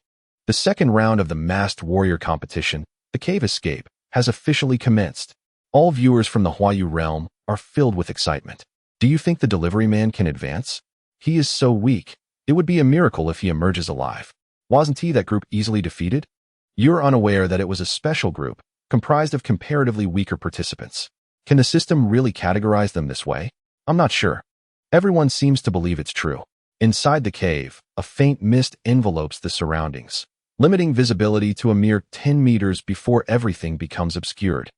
The second round of the masked warrior competition, the Cave Escape, has officially commenced. All viewers from the Huayu realm are filled with excitement. Do you think the delivery man can advance? He is so weak, it would be a miracle if he emerges alive. Wasn't he that group easily defeated? You're unaware that it was a special group, comprised of comparatively weaker participants. Can the system really categorize them this way? I'm not sure. Everyone seems to believe it's true. Inside the cave, a faint mist envelopes the surroundings, limiting visibility to a mere 10 meters before everything becomes obscured.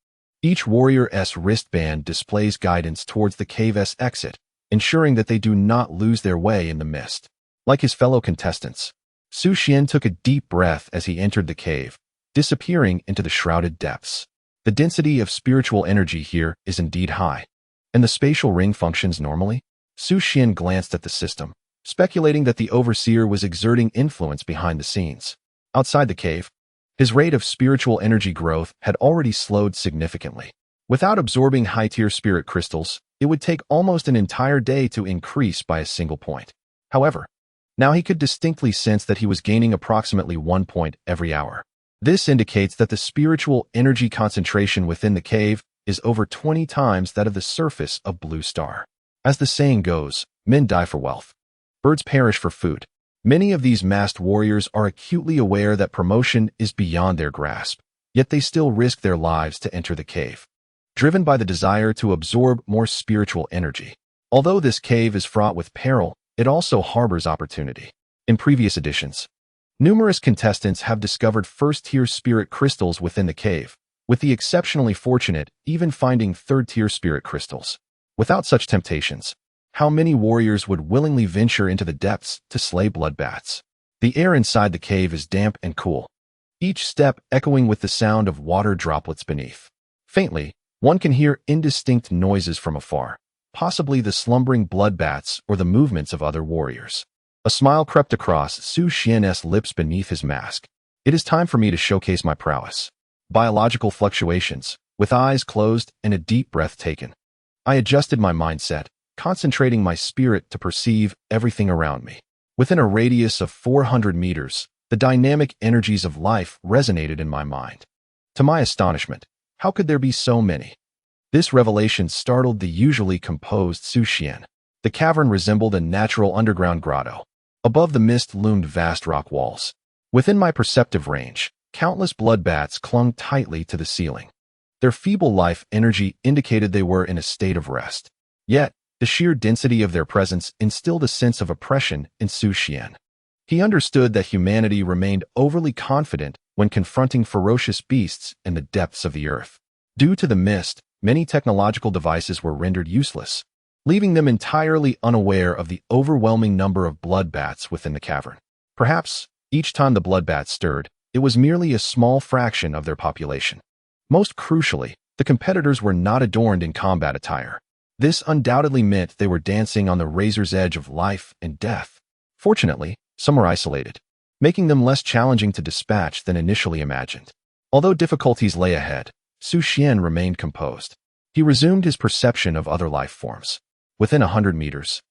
Each warrior's wristband displays guidance towards the cave's exit, ensuring that they do not lose their way in the mist. Like his fellow contestants, Su Xuan took a deep breath as he entered the cave, disappearing into the shrouded depths. The density of spiritual energy here is indeed high, and the spatial ring functions normally. Su Xuan glanced at the system, speculating that the overseer was exerting influence behind the scenes. Outside the cave, his rate of spiritual energy growth had already slowed significantly. Without absorbing high-tier spirit crystals, it would take almost an entire day to increase by a single point. However, now he could distinctly sense that he was gaining approximately 1 point every hour. This indicates that the spiritual energy concentration within the cave is over 20 times that of the surface of Blue Star. As the saying goes, men die for wealth. Birds perish for food. Many of these masked warriors are acutely aware that promotion is beyond their grasp, yet they still risk their lives to enter the cave, driven by the desire to absorb more spiritual energy. Although this cave is fraught with peril, it also harbors opportunity. In previous editions, numerous contestants have discovered first-tier spirit crystals within the cave, with the exceptionally fortunate even finding third-tier spirit crystals. Without such temptations, how many warriors would willingly venture into the depths to slay bloodbaths? The air inside the cave is damp and cool, each step echoing with the sound of water droplets beneath. Faintly, one can hear indistinct noises from afar, possibly the slumbering bloodbaths or the movements of other warriors. A smile crept across Su Xuan's lips beneath his mask. It is time for me to showcase my prowess. Biological fluctuations, with eyes closed and a deep breath taken. I adjusted my mindset, concentrating my spirit to perceive everything around me. Within a radius of 400 meters, the dynamic energies of life resonated in my mind. To my astonishment, how could there be so many? This revelation startled the usually composed Su Xuan. The cavern resembled a natural underground grotto. Above the mist loomed vast rock walls. Within my perceptive range, countless bloodbaths clung tightly to the ceiling. Their feeble life energy indicated they were in a state of rest. Yet, the sheer density of their presence instilled a sense of oppression in Su Xuan. He understood that humanity remained overly confident when confronting ferocious beasts in the depths of the earth. Due to the mist, many technological devices were rendered useless, leaving them entirely unaware of the overwhelming number of bloodbaths within the cavern. Perhaps, each time the bloodbath stirred, it was merely a small fraction of their population. Most crucially, the competitors were not adorned in combat attire. This undoubtedly meant they were dancing on the razor's edge of life and death. Fortunately, some were isolated, making them less challenging to dispatch than initially imagined. Although difficulties lay ahead, Su Xuan remained composed. He resumed his perception of other life forms. Within 100 meters,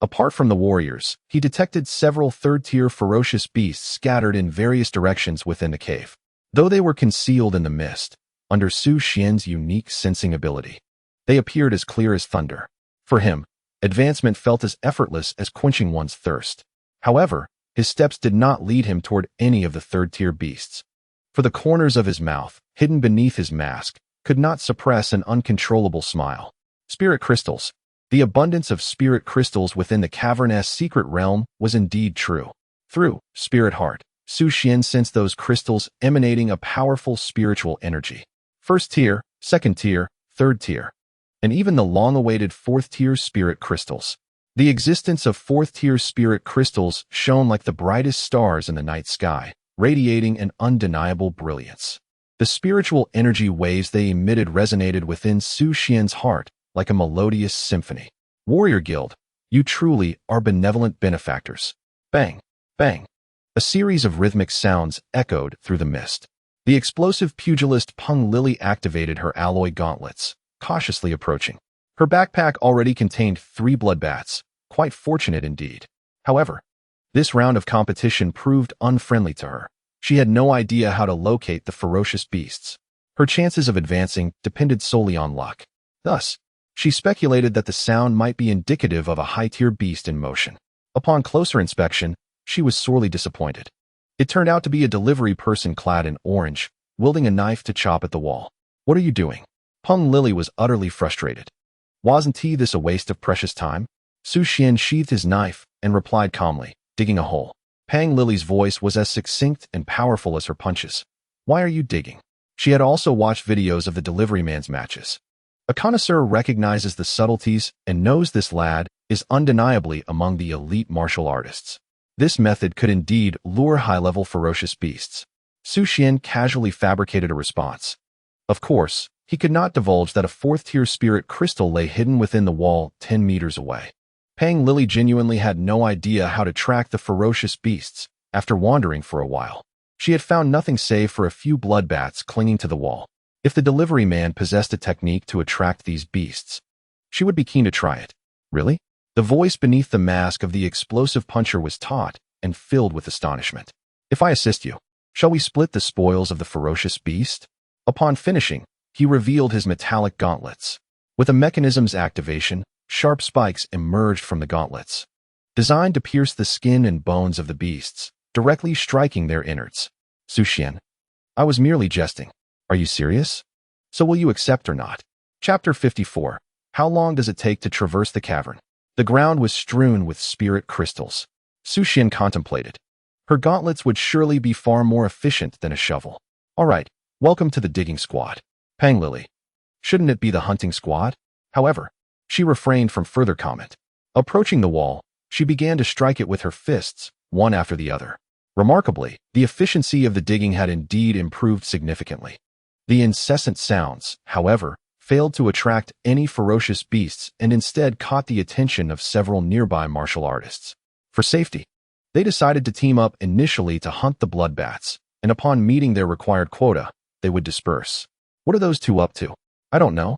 apart from the warriors, he detected several third-tier ferocious beasts scattered in various directions within the cave. Though they were concealed in the mist, under Su Xuan's unique sensing ability, they appeared as clear as thunder. For him, advancement felt as effortless as quenching one's thirst. However, his steps did not lead him toward any of the third-tier beasts. For the corners of his mouth, hidden beneath his mask, could not suppress an uncontrollable smile. Spirit crystals. The abundance of spirit crystals within the cavern's secret realm was indeed true. Through Spirit Heart, Su Xuan sensed those crystals emanating a powerful spiritual energy. First tier, second tier, third tier, and even the long-awaited fourth-tier spirit crystals. The existence of fourth-tier spirit crystals shone like the brightest stars in the night sky, radiating an undeniable brilliance. The spiritual energy waves they emitted resonated within Su Xuan's heart like a melodious symphony. Warrior Guild, you truly are benevolent benefactors. Bang, bang. A series of rhythmic sounds echoed through the mist. The explosive pugilist Peng Lily activated her alloy gauntlets, cautiously approaching. Her backpack already contained 3 bloodbaths, quite fortunate indeed. However, this round of competition proved unfriendly to her. She had no idea how to locate the ferocious beasts. Her chances of advancing depended solely on luck. Thus, she speculated that the sound might be indicative of a high-tier beast in motion. Upon closer inspection, she was sorely disappointed. It turned out to be a delivery person clad in orange, wielding a knife to chop at the wall. What are you doing? Peng Lily was utterly frustrated. Wasn't this a waste of precious time? Su Xuan sheathed his knife and replied calmly, digging a hole. Peng Lily's voice was as succinct and powerful as her punches. Why are you digging? She had also watched videos of the delivery man's matches. A connoisseur recognizes the subtleties and knows this lad is undeniably among the elite martial artists. This method could indeed lure high-level ferocious beasts. Su Xuan casually fabricated a response. Of course, he could not divulge that a fourth-tier spirit crystal lay hidden within the wall 10 meters away. Pang Lily genuinely had no idea how to track the ferocious beasts after wandering for a while. She had found nothing save for a few bloodbats clinging to the wall. If the delivery man possessed a technique to attract these beasts, she would be keen to try it. Really? The voice beneath the mask of the explosive puncher was taut and filled with astonishment. If I assist you, shall we split the spoils of the ferocious beast? Upon finishing, he revealed his metallic gauntlets. With a mechanism's activation, sharp spikes emerged from the gauntlets, designed to pierce the skin and bones of the beasts, directly striking their innards. Su Xuan, I was merely jesting. Are you serious? So will you accept or not? Chapter 54. How long does it take to traverse the cavern? The ground was strewn with spirit crystals. Su Xuan contemplated. Her gauntlets would surely be far more efficient than a shovel. All right, welcome to the digging squad. Pang Lily. Shouldn't it be the hunting squad? However, she refrained from further comment. Approaching the wall, she began to strike it with her fists, one after the other. Remarkably, the efficiency of the digging had indeed improved significantly. The incessant sounds, however, failed to attract any ferocious beasts and instead caught the attention of several nearby martial artists. For safety, they decided to team up initially to hunt the bloodbats, and upon meeting their required quota, they would disperse. What are those two up to? I don't know.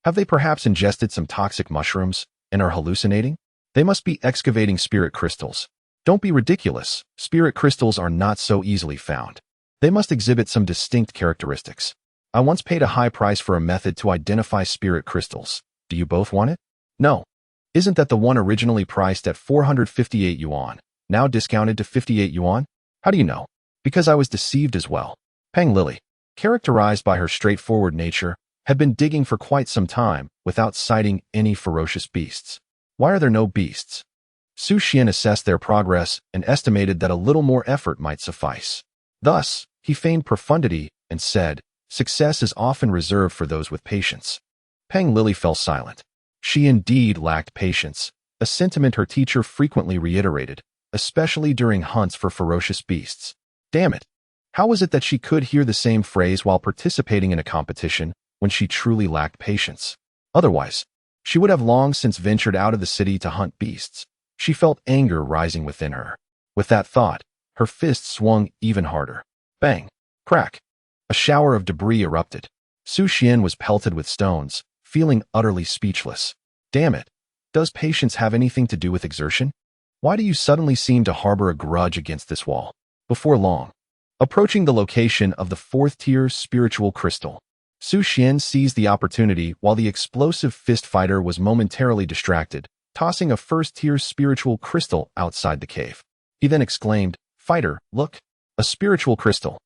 Have they perhaps ingested some toxic mushrooms and are hallucinating? They must be excavating spirit crystals. Don't be ridiculous. Spirit crystals are not so easily found. They must exhibit some distinct characteristics. I once paid a high price for a method to identify spirit crystals. Do you both want it? No. Isn't that the one originally priced at 458 yuan, now discounted to 58 yuan? How do you know? Because I was deceived as well. Pang Lily, characterized by her straightforward nature, had been digging for quite some time without sighting any ferocious beasts. Why are there no beasts? Su Xuan assessed their progress and estimated that a little more effort might suffice. Thus, he feigned profundity and said, "Success is often reserved for those with patience." Pang Lily fell silent. She indeed lacked patience, a sentiment her teacher frequently reiterated, especially during hunts for ferocious beasts. Damn it! How was it that she could hear the same phrase while participating in a competition when she truly lacked patience? Otherwise, she would have long since ventured out of the city to hunt beasts. She felt anger rising within her. With that thought, her fist swung even harder. Bang! Crack! A shower of debris erupted. Su Xuan was pelted with stones, feeling utterly speechless. Damn it! Does patience have anything to do with exertion? Why do you suddenly seem to harbor a grudge against this wall? Before long, approaching the location of the fourth-tier spiritual crystal, Su Xuan seized the opportunity while the explosive fist fighter was momentarily distracted, tossing a first-tier spiritual crystal outside the cave. He then exclaimed, "Fighter, look! A spiritual crystal!"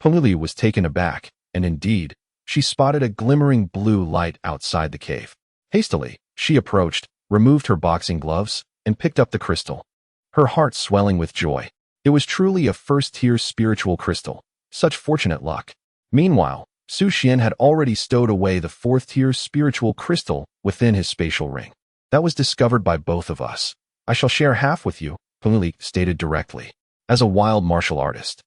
Peng was taken aback, and indeed, she spotted a glimmering blue light outside the cave. Hastily, she approached, removed her boxing gloves, and picked up the crystal. Her heart swelling with joy. It was truly a first-tier spiritual crystal. Such fortunate luck. Meanwhile, Su Xuan had already stowed away the fourth-tier spiritual crystal within his spatial ring. That was discovered by both of us. I shall share half with you, Peng stated directly. As a wild martial artist,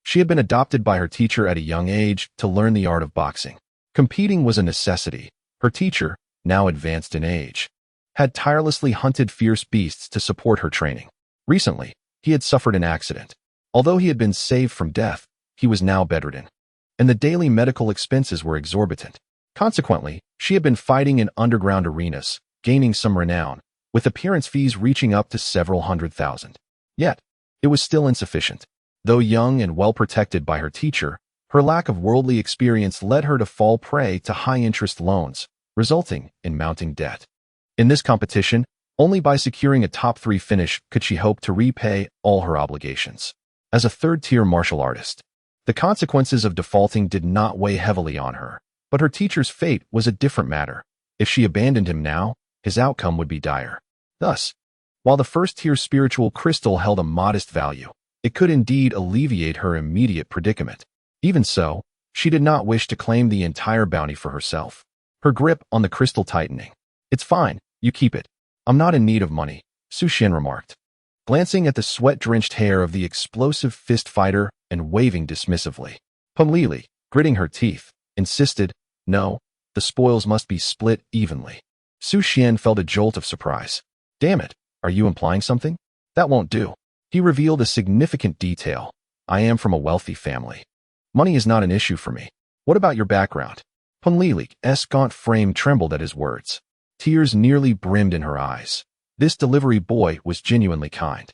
she had been adopted by her teacher at a young age to learn the art of boxing. Competing was a necessity. Her teacher, now advanced in age, had tirelessly hunted fierce beasts to support her training. Recently, he had suffered an accident. Although he had been saved from death, he was now bedridden, and the daily medical expenses were exorbitant. Consequently, she had been fighting in underground arenas, gaining some renown, with appearance fees reaching up to several $100,000. Yet, it was still insufficient. Though young and well protected by her teacher, her lack of worldly experience led her to fall prey to high-interest loans, resulting in mounting debt. In this competition, only by securing a top-3 finish could she hope to repay all her obligations. As a third-tier martial artist, the consequences of defaulting did not weigh heavily on her, but her teacher's fate was a different matter. If she abandoned him now, his outcome would be dire. Thus, while the first-tier spiritual crystal held a modest value, it could indeed alleviate her immediate predicament. Even so, she did not wish to claim the entire bounty for herself. Her grip on the crystal tightening. "It's fine, you keep it. I'm not in need of money," Su Xuan remarked. glancing at the sweat-drenched hair of the explosive fist fighter and waving dismissively. Lily, gritting her teeth, insisted, "No, the spoils must be split evenly." Su Xuan felt a jolt of surprise. "Damn it, are you implying something? That won't do." He revealed a significant detail. "I am from a wealthy family. Money is not an issue for me. What about your background?" Li's gaunt frame trembled at his words. Tears nearly brimmed in her eyes. This delivery boy was genuinely kind.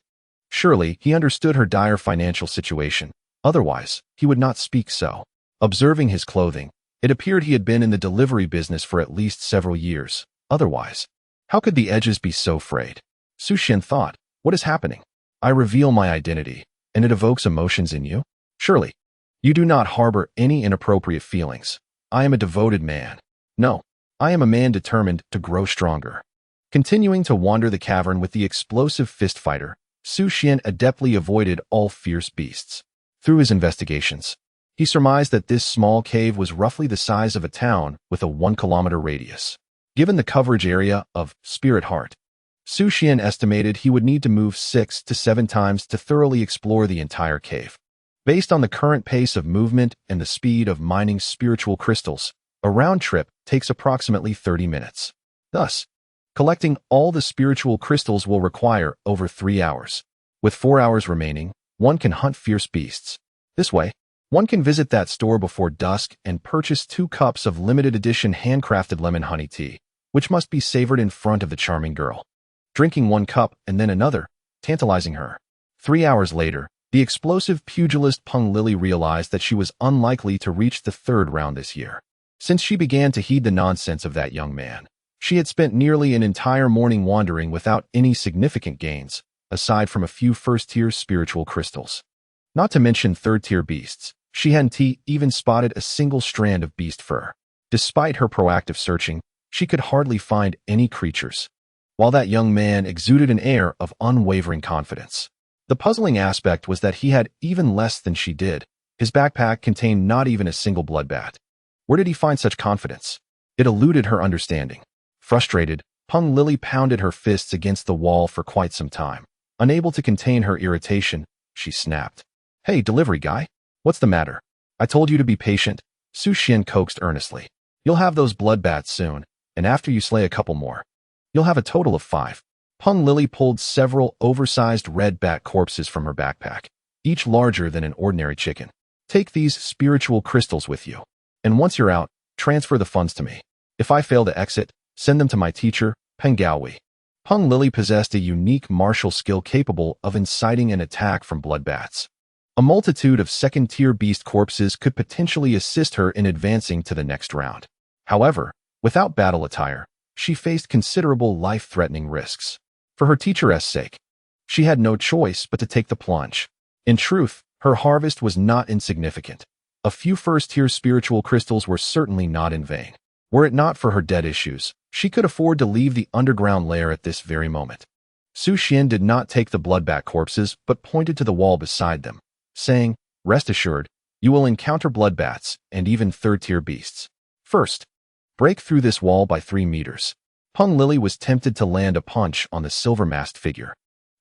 Surely he understood her dire financial situation. Otherwise, he would not speak so. Observing his clothing, it appeared he had been in the delivery business for at least several years. Otherwise, how could the edges be so frayed? Su Xuan thought, "What is happening? I reveal my identity, and it evokes emotions in you? Surely, you do not harbor any inappropriate feelings. I am a devoted man. No, I am a man determined to grow stronger." Continuing to wander the cavern with the explosive fist fighter, Su Xuan adeptly avoided all fierce beasts. Through his investigations, he surmised that this small cave was roughly the size of a town with a 1-kilometer radius. Given the coverage area of Spirit Heart, Su Xuan estimated he would need to move 6 to 7 times to thoroughly explore the entire cave. Based on the current pace of movement and the speed of mining spiritual crystals, a round trip takes approximately 30 minutes. Thus, collecting all the spiritual crystals will require over 3 hours. With 4 hours remaining, one can hunt fierce beasts. This way, one can visit that store before dusk and purchase 2 cups of limited edition handcrafted lemon honey tea, which must be savored in front of the charming girl. Drinking 1 cup and then another, tantalizing her. 3 hours later, the explosive pugilist Lily realized that she was unlikely to reach the 3rd round this year. Since she began to heed the nonsense of that young man, she had spent nearly an entire morning wandering without any significant gains, aside from a few first-tier spiritual crystals. Not to mention 3rd-tier beasts, she hadn't even spotted a single strand of beast fur. Despite her proactive searching, she could hardly find any creatures, while that young man exuded an air of unwavering confidence. The puzzling aspect was that he had even less than she did. His backpack contained not even a single bloodbat. Where did he find such confidence? It eluded her understanding. Frustrated, Lily pounded her fists against the wall for quite some time. Unable to contain her irritation, she snapped. "Hey, delivery guy, what's the matter? I told you to be patient," Su Xuan coaxed earnestly. "You'll have those bloodbats soon, and after you slay a couple more, you'll have a total of 5. Lily pulled several oversized red bat corpses from her backpack, each larger than an ordinary chicken. "Take these spiritual crystals with you, and once you're out, transfer the funds to me. If I fail to exit, send them to my teacher, Gaohui." Lily possessed a unique martial skill capable of inciting an attack from bloodbats. A multitude of 2nd-tier beast corpses could potentially assist her in advancing to the next round. However, without battle attire, she faced considerable life-threatening risks. For her teacher's sake, she had no choice but to take the plunge. In truth, her harvest was not insignificant. A few first-tier spiritual crystals were certainly not in vain. Were it not for her debt issues, she could afford to leave the underground lair at this very moment. Su Xuan did not take the bloodbat corpses but pointed to the wall beside them, saying, "Rest assured, you will encounter bloodbats and even 3rd-tier beasts. First, break through this wall by 3 meters." Lily was tempted to land a punch on the silver-masked figure.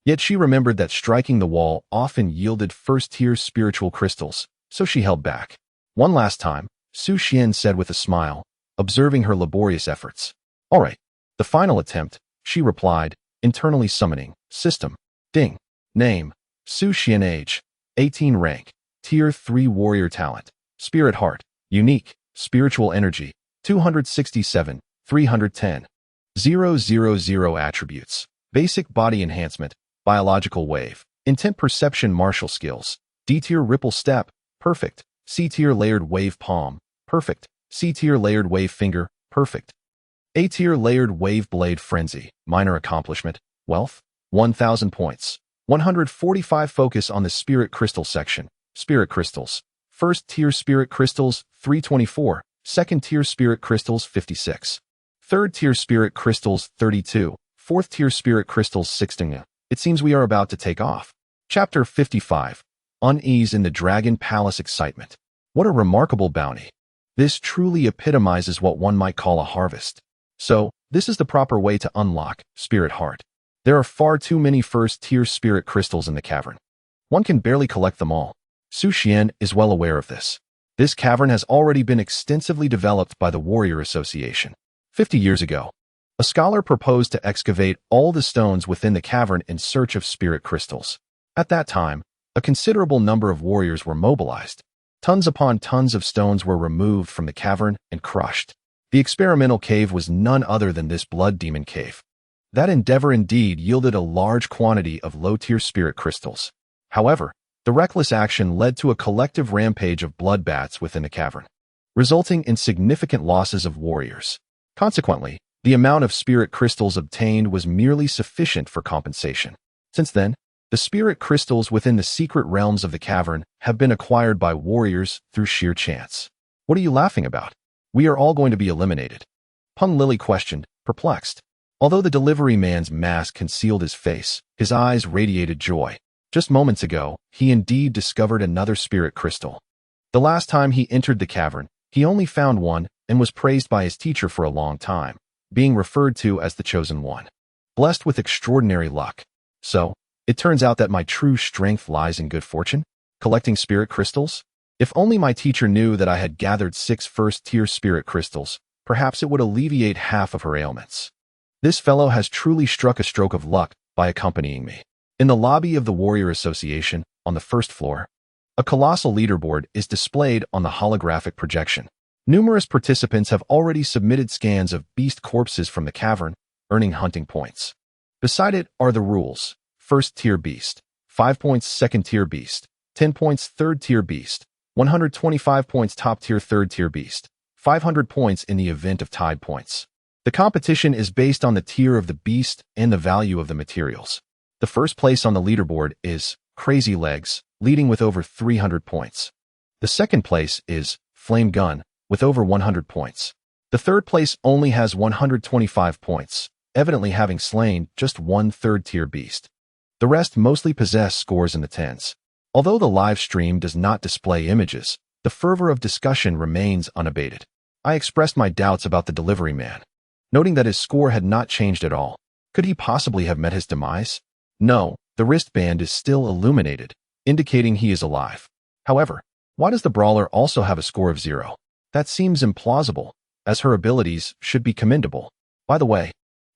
Yet she remembered that striking the wall often yielded 1st-tier spiritual crystals, so she held back. "One last time," Su Xuan said with a smile, observing her laborious efforts. "All right, the final attempt," she replied, internally summoning, "System. Ding. Name. Su Xuan. Age. 18 Rank. Tier 3 Warrior Talent. Spirit Heart. Unique. Spiritual Energy. 267. 310. 000 Attributes. Basic Body Enhancement. Biological Wave. Intent Perception Martial Skills. D-Tier Ripple Step. Perfect. C-Tier Layered Wave Palm. Perfect. C-Tier Layered Wave Finger. Perfect. A-Tier Layered Wave Blade Frenzy. Minor Accomplishment. Wealth. 1,000 points. 145 Focus on the Spirit Crystal section. Spirit Crystals. 1st-Tier Spirit Crystals, 324. 2nd-Tier Spirit Crystals, 56. 3rd-Tier Spirit Crystals, 32. 4th-Tier Spirit Crystals, 16. It seems we are about to take off. Chapter 55. Unease in the Dragon Palace Excitement. What a remarkable bounty. This truly epitomizes what one might call a harvest. So, this is the proper way to unlock Spirit Heart. There are far too many first-tier spirit crystals in the cavern. One can barely collect them all. Su Xuan is well aware of this. This cavern has already been extensively developed by the Warrior Association. 50 years ago, a scholar proposed to excavate all the stones within the cavern in search of spirit crystals. At that time, a considerable number of warriors were mobilized. Tons upon tons of stones were removed from the cavern and crushed. The experimental cave was none other than this blood demon cave. That endeavor indeed yielded a large quantity of low-tier spirit crystals. However, the reckless action led to a collective rampage of bloodbaths within the cavern, resulting in significant losses of warriors. Consequently, the amount of spirit crystals obtained was merely sufficient for compensation. Since then, the spirit crystals within the secret realms of the cavern have been acquired by warriors through sheer chance. What are you laughing about? We are all going to be eliminated. Peng Lily questioned, perplexed. Although the delivery man's mask concealed his face, his eyes radiated joy. Just moments ago, he indeed discovered another spirit crystal. The last time he entered the cavern, he only found one and was praised by his teacher for a long time, being referred to as the Chosen One, blessed with extraordinary luck. So, it turns out that my true strength lies in good fortune, collecting spirit crystals? If only my teacher knew that I had gathered 6 first-tier spirit crystals, perhaps it would alleviate half of her ailments. This fellow has truly struck a stroke of luck by accompanying me. In the lobby of the Warrior Association, on the first floor, a colossal leaderboard is displayed on the holographic projection. Numerous participants have already submitted scans of beast corpses from the cavern, earning hunting points. Beside it are the rules: first-tier beast, 5 points second-tier beast, 10 points third-tier beast, 125 points top-tier third-tier beast, 500 points in the event of tied points. The competition is based on the tier of the beast and the value of the materials. The first place on the leaderboard is Crazy Legs, leading with over 300 points. The second place is Flame Gun, with over 100 points. The third place only has 125 points, evidently having slain just one third-tier beast. The rest mostly possess scores in the tens. Although the live stream does not display images, the fervor of discussion remains unabated. I expressed my doubts about the delivery man, noting that his score had not changed at all. Could he possibly have met his demise? No, the wristband is still illuminated, indicating he is alive. However, why does the brawler also have a score of 0? That seems implausible, as her abilities should be commendable. By the way,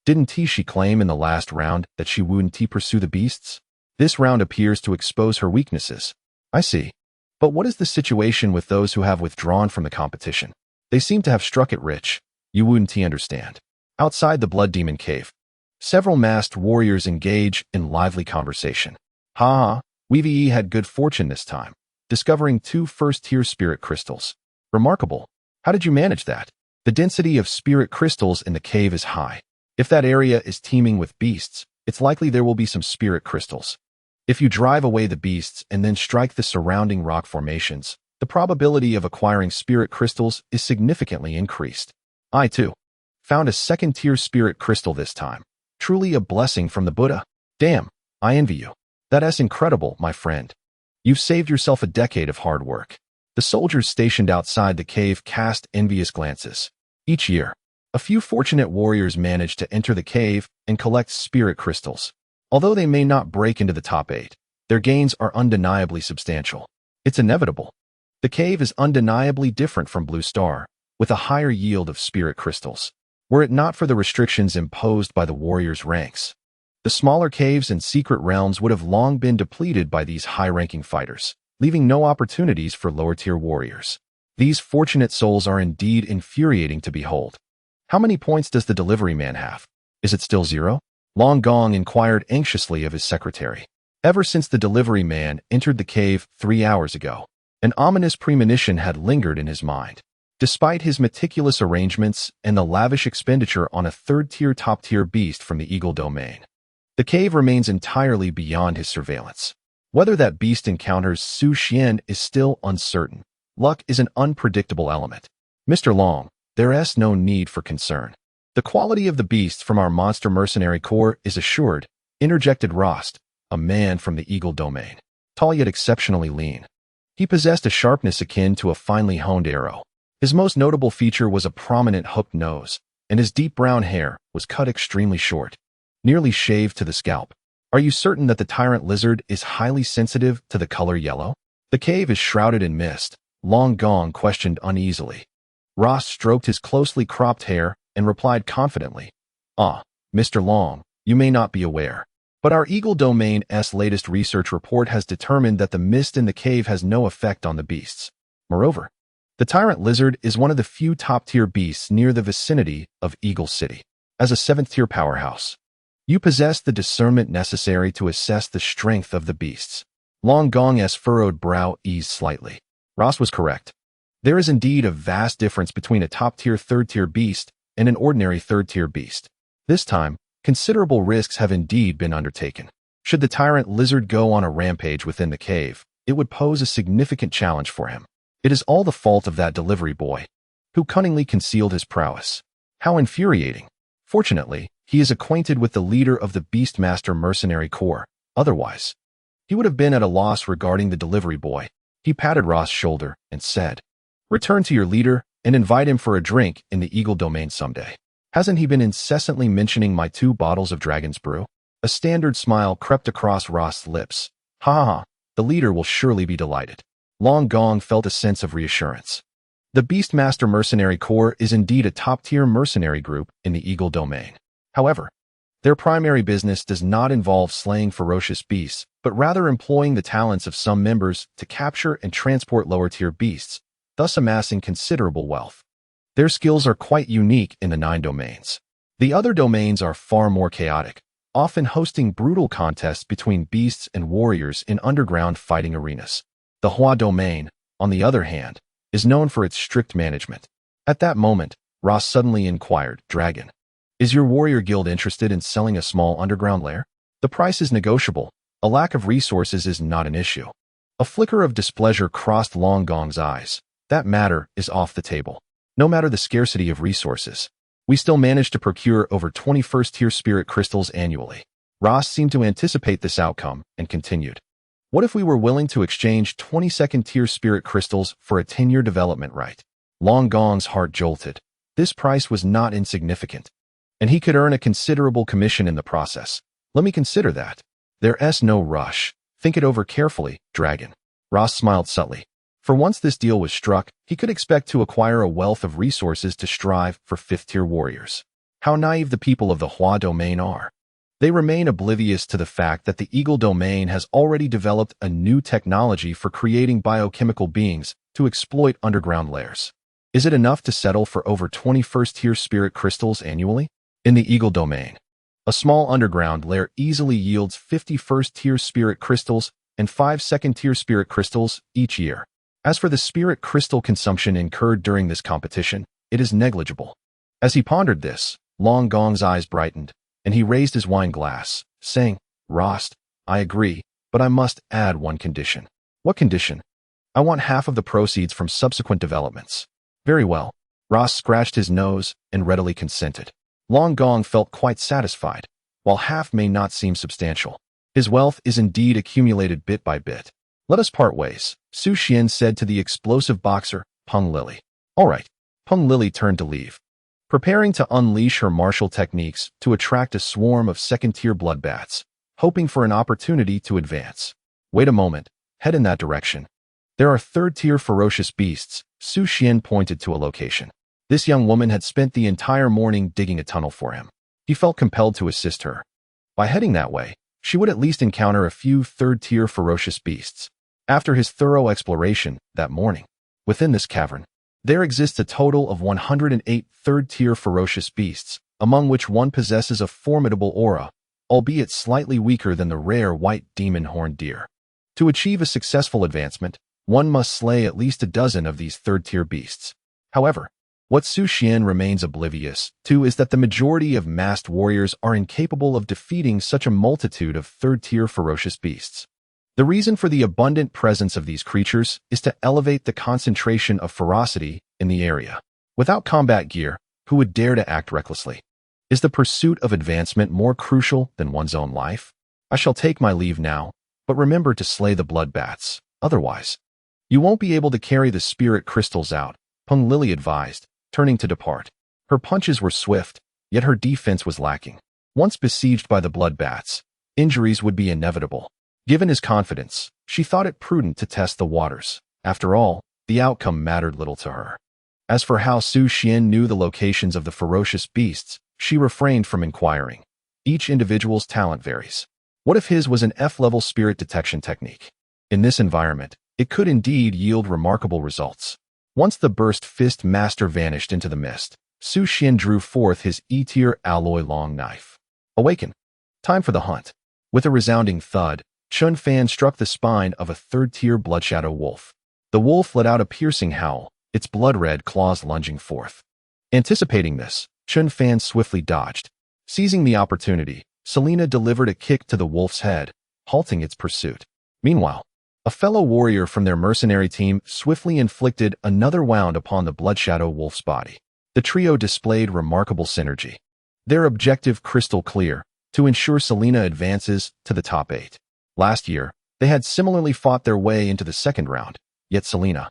didn't she claim in the last round that she wouldn't pursue the beasts? This round appears to expose her weaknesses. I see. But what is the situation with those who have withdrawn from the competition? They seem to have struck it rich. You wouldn't understand. Outside the Blood Demon Cave, several masked warriors engage in lively conversation. Ha! We had good fortune this time, discovering 2 first-tier spirit crystals. Remarkable. How did you manage that? The density of spirit crystals in the cave is high. If that area is teeming with beasts, it's likely there will be some spirit crystals. If you drive away the beasts and then strike the surrounding rock formations, the probability of acquiring spirit crystals is significantly increased. I, too, found a second-tier spirit crystal this time. Truly a blessing from the Buddha. Damn, I envy you. That's incredible, my friend. You've saved yourself a decade of hard work. The soldiers stationed outside the cave cast envious glances. Each year, a few fortunate warriors manage to enter the cave and collect spirit crystals. Although they may not break into the top 8, their gains are undeniably substantial. It's inevitable. The cave is undeniably different from Blue Star, with a higher yield of spirit crystals. Were it not for the restrictions imposed by the warriors' ranks, the smaller caves and secret realms would have long been depleted by these high-ranking fighters, leaving no opportunities for lower-tier warriors. These fortunate souls are indeed infuriating to behold. How many points does the delivery man have? Is it still 0? Long Gong inquired anxiously of his secretary. Ever since the delivery man entered the cave 3 hours ago, an ominous premonition had lingered in his mind. Despite his meticulous arrangements and the lavish expenditure on a third-tier top-tier beast from the Eagle Domain, the cave remains entirely beyond his surveillance. Whether that beast encounters Su Xuan is still uncertain. Luck is an unpredictable element. Mr. Long, there's no need for concern. The quality of the beasts from our monster mercenary corps is assured, interjected Rost, a man from the Eagle Domain, tall yet exceptionally lean. He possessed a sharpness akin to a finely honed arrow. His most notable feature was a prominent hooked nose, and his deep brown hair was cut extremely short. nearly shaved to the scalp. Are you certain that the tyrant lizard is highly sensitive to the color yellow? The cave is shrouded in mist, Long Gong questioned uneasily. Ross stroked his closely cropped hair and replied confidently, Mr. Long, you may not be aware, but our Eagle Domain's latest research report has determined that the mist in the cave has no effect on the beasts. Moreover, the tyrant lizard is one of the few top-tier beasts near the vicinity of Eagle City. As a 7th-tier powerhouse, you possess the discernment necessary to assess the strength of the beasts. Long Gong's furrowed brow eased slightly. Ross was correct. There is indeed a vast difference between a top-tier 3rd-tier beast and an ordinary 3rd-tier beast. This time, considerable risks have indeed been undertaken. Should the tyrant lizard go on a rampage within the cave, it would pose a significant challenge for him. It is all the fault of that delivery boy, who cunningly concealed his prowess. How infuriating. Fortunately, he is acquainted with the leader of the Beastmaster Mercenary Corps. Otherwise, he would have been at a loss regarding the delivery boy. He patted Ross' shoulder and said, "Return to your leader and invite him for a drink in the Eagle Domain someday. Hasn't he been incessantly mentioning my 2 bottles of Dragon's Brew?" A standard smile crept across Ross' lips. Ha, the leader will surely be delighted. Long Gong felt a sense of reassurance. The Beastmaster Mercenary Corps is indeed a top-tier mercenary group in the Eagle Domain. However, their primary business does not involve slaying ferocious beasts, but rather employing the talents of some members to capture and transport lower-tier beasts, thus amassing considerable wealth. Their skills are quite unique in the 9 domains. The other domains are far more chaotic, often hosting brutal contests between beasts and warriors in underground fighting arenas. The Hua domain, on the other hand, is known for its strict management. At that moment, Ross suddenly inquired, "Dragon, is your warrior guild interested in selling a small underground lair? The price is negotiable. A lack of resources is not an issue." A flicker of displeasure crossed Long Gong's eyes. That matter is off the table. No matter the scarcity of resources, we still manage to procure over 21st-tier spirit crystals annually. Ross seemed to anticipate this outcome and continued, "What if we were willing to exchange 22nd-tier spirit crystals for a 10-year development right?" Long Gong's heart jolted. This price was not insignificant, and he could earn a considerable commission in the process. "Let me consider that. There's no rush. Think it over carefully, Dragon." Ross smiled subtly. For once this deal was struck, he could expect to acquire a wealth of resources to strive for 5th-tier warriors. How naive the people of the Hua domain are. They remain oblivious to the fact that the Eagle domain has already developed a new technology for creating biochemical beings to exploit underground lairs. Is it enough to settle for over 21st-tier spirit crystals annually? In the Eagle domain, a small underground lair easily yields 51st-tier spirit crystals and 5 2nd-tier spirit crystals each year. As for the spirit crystal consumption incurred during this competition, it is negligible. As he pondered this, Long Gong's eyes brightened, and he raised his wine glass, saying, "Ross, I agree, but I must add one condition." "What condition?" "I want half of the proceeds from subsequent developments." "Very well." Ross scratched his nose and readily consented. Long Gong felt quite satisfied. While half may not seem substantial, his wealth is indeed accumulated bit by bit. "Let us part ways," Su Xuan said to the explosive boxer, Peng Lily. "All right." Peng Lily turned to leave, preparing to unleash her martial techniques to attract a swarm of 2nd-tier bloodbaths, hoping for an opportunity to advance. "Wait a moment. Head in that direction. There are 3rd-tier ferocious beasts." Su Xuan pointed to a location. This young woman had spent the entire morning digging a tunnel for him. He felt compelled to assist her. By heading that way, she would at least encounter a few 3rd-tier ferocious beasts. After his thorough exploration that morning, within this cavern, there exists a total of 108 3rd-tier ferocious beasts, among which one possesses a formidable aura, albeit slightly weaker than the rare white demon horned deer. To achieve a successful advancement, one must slay at least a dozen of these 3rd-tier beasts. However, what Su Xuan remains oblivious to is that the majority of masked warriors are incapable of defeating such a multitude of 3rd-tier ferocious beasts. The reason for the abundant presence of these creatures is to elevate the concentration of ferocity in the area. Without combat gear, who would dare to act recklessly? Is the pursuit of advancement more crucial than one's own life? I shall take my leave now, but remember to slay the bloodbaths. Otherwise, you won't be able to carry the spirit crystals out, Peng Lily advised, turning to depart. Her punches were swift, yet her defense was lacking. Once besieged by the blood bats, injuries would be inevitable. Given his confidence, she thought it prudent to test the waters. After all, the outcome mattered little to her. As for how Su Xuan knew the locations of the ferocious beasts, she refrained from inquiring. Each individual's talent varies. What if his was an F-level spirit detection technique? In this environment, it could indeed yield remarkable results. Once the burst fist master vanished into the mist, Su Xuan drew forth his E-tier alloy long knife. Awaken. Time for the hunt. With a resounding thud, Chun Fan struck the spine of a third-tier Bloodshadow wolf. The wolf let out a piercing howl, its blood-red claws lunging forth. Anticipating this, Chun Fan swiftly dodged. Seizing the opportunity, Selena delivered a kick to the wolf's head, halting its pursuit. Meanwhile, a fellow warrior from their mercenary team swiftly inflicted another wound upon the Bloodshadow wolf's body. The trio displayed remarkable synergy. Their objective crystal clear, to ensure Selena advances to the top 8. Last year, they had similarly fought their way into the second round, yet Selena,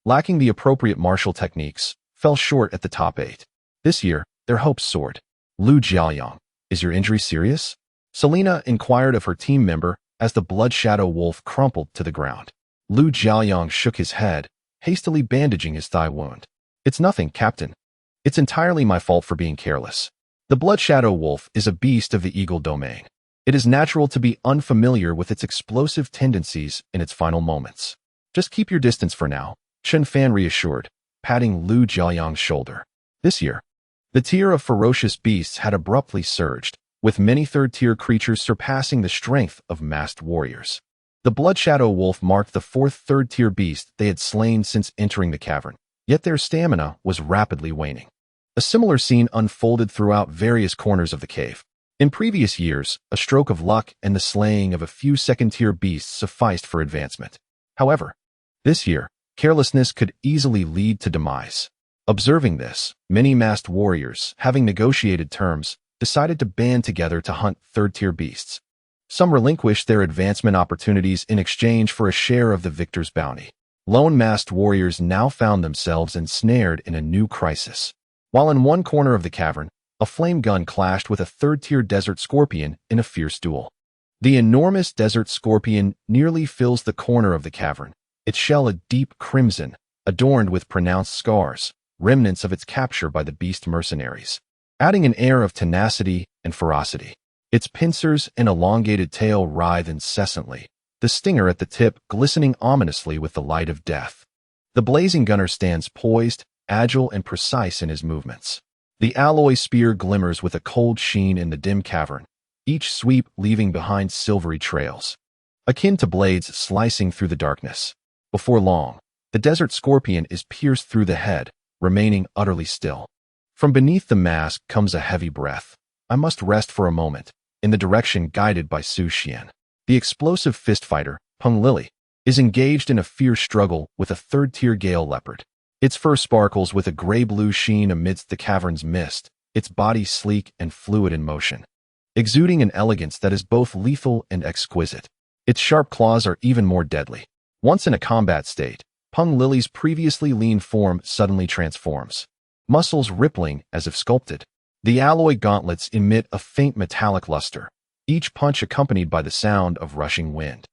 lacking the appropriate martial techniques, fell short at the top 8. This year, their hopes soared. Lu Jiaoyang, is your injury serious? Selena inquired of her team member as the Bloodshadow wolf crumpled to the ground. Lu Jiaoyang shook his head, hastily bandaging his thigh wound. It's nothing, Captain. It's entirely my fault for being careless. The Bloodshadow wolf is a beast of the eagle domain. It is natural to be unfamiliar with its explosive tendencies in its final moments. Just keep your distance for now, Chun Fan reassured, patting Lu Jiaoyang's shoulder. This year, the tier of ferocious beasts had abruptly surged, with many third-tier creatures surpassing the strength of masked warriors. The Bloodshadow wolf marked the fourth third-tier beast they had slain since entering the cavern, yet their stamina was rapidly waning. A similar scene unfolded throughout various corners of the cave. In previous years, a stroke of luck and the slaying of a few second-tier beasts sufficed for advancement. However, this year, carelessness could easily lead to demise. Observing this, many masked warriors, having negotiated terms, decided to band together to hunt third-tier beasts. Some relinquished their advancement opportunities in exchange for a share of the victor's bounty. Lone masked warriors now found themselves ensnared in a new crisis. While in one corner of the cavern, a flame gun clashed with a third-tier desert scorpion in a fierce duel. The enormous desert scorpion nearly fills the corner of the cavern, its shell a deep crimson, adorned with pronounced scars, remnants of its capture by the beast mercenaries, adding an air of tenacity and ferocity. Its pincers and elongated tail writhe incessantly, the stinger at the tip glistening ominously with the light of death. The blazing gunner stands poised, agile and precise in his movements. The alloy spear glimmers with a cold sheen in the dim cavern, each sweep leaving behind silvery trails, akin to blades slicing through the darkness. Before long, the desert scorpion is pierced through the head, remaining utterly still. From beneath the mask comes a heavy breath. I must rest for a moment, in the direction guided by Su Xuan. The explosive fist fighter, Peng Lily, is engaged in a fierce struggle with a third-tier gale leopard. Its fur sparkles with a gray-blue sheen amidst the cavern's mist, its body sleek and fluid in motion, exuding an elegance that is both lethal and exquisite. Its sharp claws are even more deadly. Once in a combat state, Peng Lily's previously lean form suddenly transforms, muscles rippling as if sculpted. The alloy gauntlets emit a faint metallic luster, each punch accompanied by the sound of rushing wind.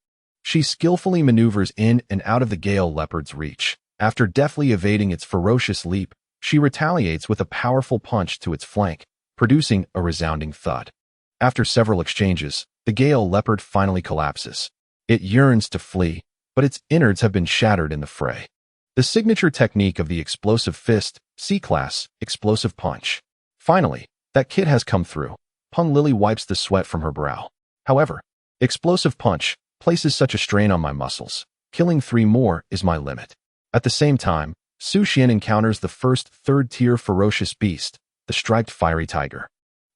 She skillfully maneuvers in and out of the gale leopard's reach. After deftly evading its ferocious leap, she retaliates with a powerful punch to its flank, producing a resounding thud. After several exchanges, the gale leopard finally collapses. It yearns to flee, but its innards have been shattered in the fray. The signature technique of the explosive fist, C-class, explosive punch. Finally, that kid has come through. Peng Lily wipes the sweat from her brow. However, explosive punch places such a strain on my muscles. Killing 3 more is my limit. At the same time, Su Xuan encounters the first third-tier ferocious beast, the striped fiery tiger.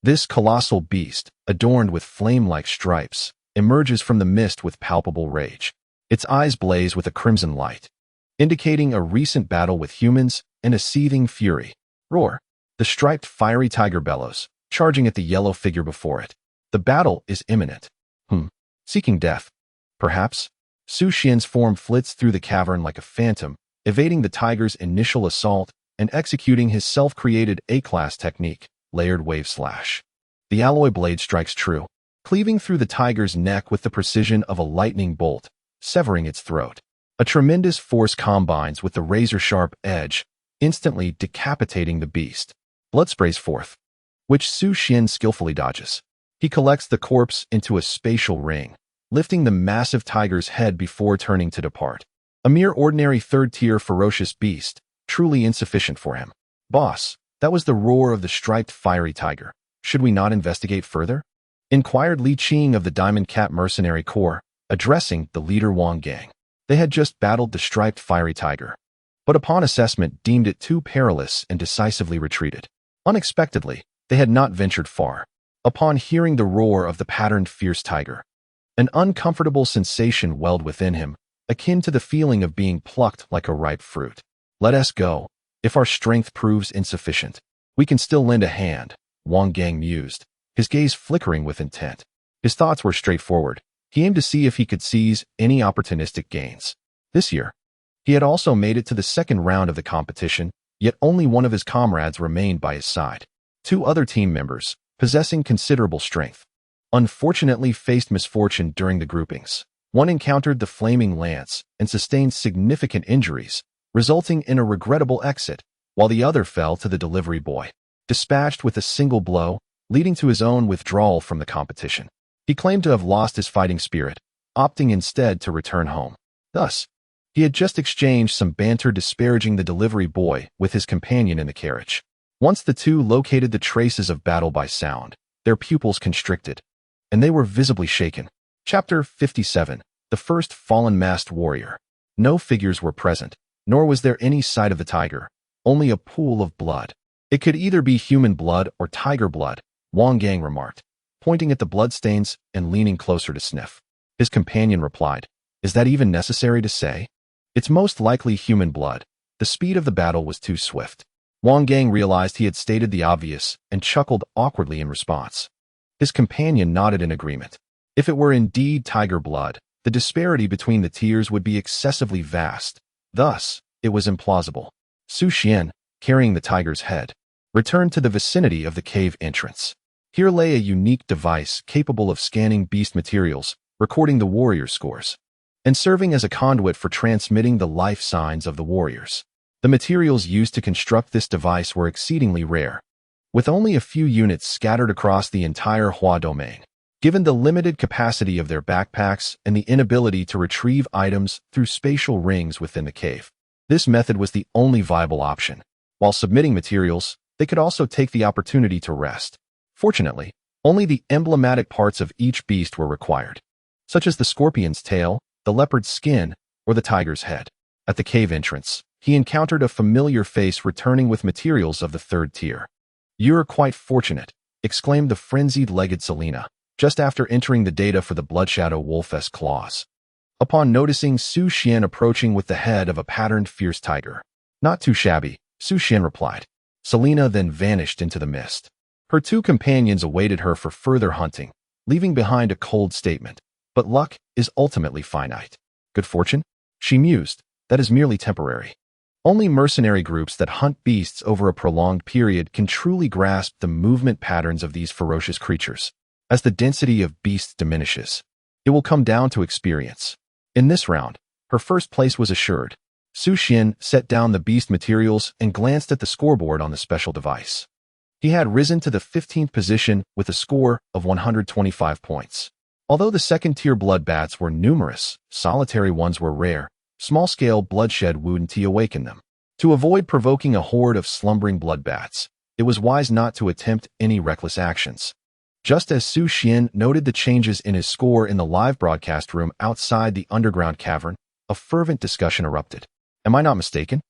This colossal beast, adorned with flame-like stripes, emerges from the mist with palpable rage. Its eyes blaze with a crimson light, indicating a recent battle with humans and a seething fury. Roar! The striped fiery tiger bellows, charging at the yellow figure before it. The battle is imminent. Seeking death. Perhaps? Su Xuan's form flits through the cavern like a phantom, evading the tiger's initial assault and executing his self-created A-class technique, layered wave slash. The alloy blade strikes true, cleaving through the tiger's neck with the precision of a lightning bolt, severing its throat. A tremendous force combines with the razor-sharp edge, instantly decapitating the beast. Blood sprays forth, which Su Xuan skillfully dodges. He collects the corpse into a spatial ring, lifting the massive tiger's head before turning to depart. A mere ordinary third-tier ferocious beast, truly insufficient for him. Boss, that was the roar of the striped fiery tiger. Should we not investigate further? Inquired Li Qing of the Diamond Cat Mercenary Corps, addressing the leader Wang Gang. They had just battled the striped fiery tiger, but upon assessment deemed it too perilous and decisively retreated. Unexpectedly, they had not ventured far. Upon hearing the roar of the patterned fierce tiger, an uncomfortable sensation welled within him, akin to the feeling of being plucked like a ripe fruit. Let us go. If our strength proves insufficient, we can still lend a hand, Wang Gang mused, his gaze flickering with intent. His thoughts were straightforward. He aimed to see if he could seize any opportunistic gains. This year, he had also made it to the second round of the competition, yet only one of his comrades remained by his side. Two other team members, possessing considerable strength, unfortunately faced misfortune during the groupings. One encountered the flaming lance and sustained significant injuries, resulting in a regrettable exit, while the other fell to the delivery boy, dispatched with a single blow, leading to his own withdrawal from the competition. He claimed to have lost his fighting spirit, opting instead to return home. Thus, he had just exchanged some banter disparaging the delivery boy with his companion in the carriage. Once the two located the traces of battle by sound, their pupils constricted, and they were visibly shaken. Chapter 57. The First Fallen Masked Warrior. No figures were present, nor was there any sight of the tiger, only a pool of blood. It could either be human blood or tiger blood, Wang Gang remarked, pointing at the bloodstains and leaning closer to sniff. His companion replied, "Is that even necessary to say? It's most likely human blood." The speed of the battle was too swift. Wang Gang realized he had stated the obvious and chuckled awkwardly in response. His companion nodded in agreement. If it were indeed tiger blood, the disparity between the tiers would be excessively vast. Thus, it was implausible. Su Xuan, carrying the tiger's head, returned to the vicinity of the cave entrance. Here lay a unique device capable of scanning beast materials, recording the warrior scores, and serving as a conduit for transmitting the life signs of the warriors. The materials used to construct this device were exceedingly rare, with only a few units scattered across the entire Hua domain. Given the limited capacity of their backpacks and the inability to retrieve items through spatial rings within the cave, this method was the only viable option. While submitting materials, they could also take the opportunity to rest. Fortunately, only the emblematic parts of each beast were required, such as the scorpion's tail, the leopard's skin, or the tiger's head. At the cave entrance, he encountered a familiar face returning with materials of the third tier. "You're quite fortunate," exclaimed the frenzied-legged Selena, just after entering the data for the Bloodshadow Wolf's claws. Upon noticing Su Xuan approaching with the head of a patterned fierce tiger. "Not too shabby," Su Xuan replied. Selena then vanished into the mist. Her two companions awaited her for further hunting, leaving behind a cold statement. "But luck is ultimately finite. Good fortune?" she mused. "That is merely temporary." Only mercenary groups that hunt beasts over a prolonged period can truly grasp the movement patterns of these ferocious creatures. As the density of beasts diminishes, it will come down to experience. In this round, her first place was assured. Su Xuan set down the beast materials and glanced at the scoreboard on the special device. He had risen to the 15th position with a score of 125 points. Although the second-tier bloodbats were numerous, solitary ones were rare. Small-scale bloodshed wouldn't awaken them. To avoid provoking a horde of slumbering bloodbats, it was wise not to attempt any reckless actions. Just as Su Xuan noted the changes in his score in the live broadcast room outside the underground cavern, a fervent discussion erupted. "Am I not mistaken?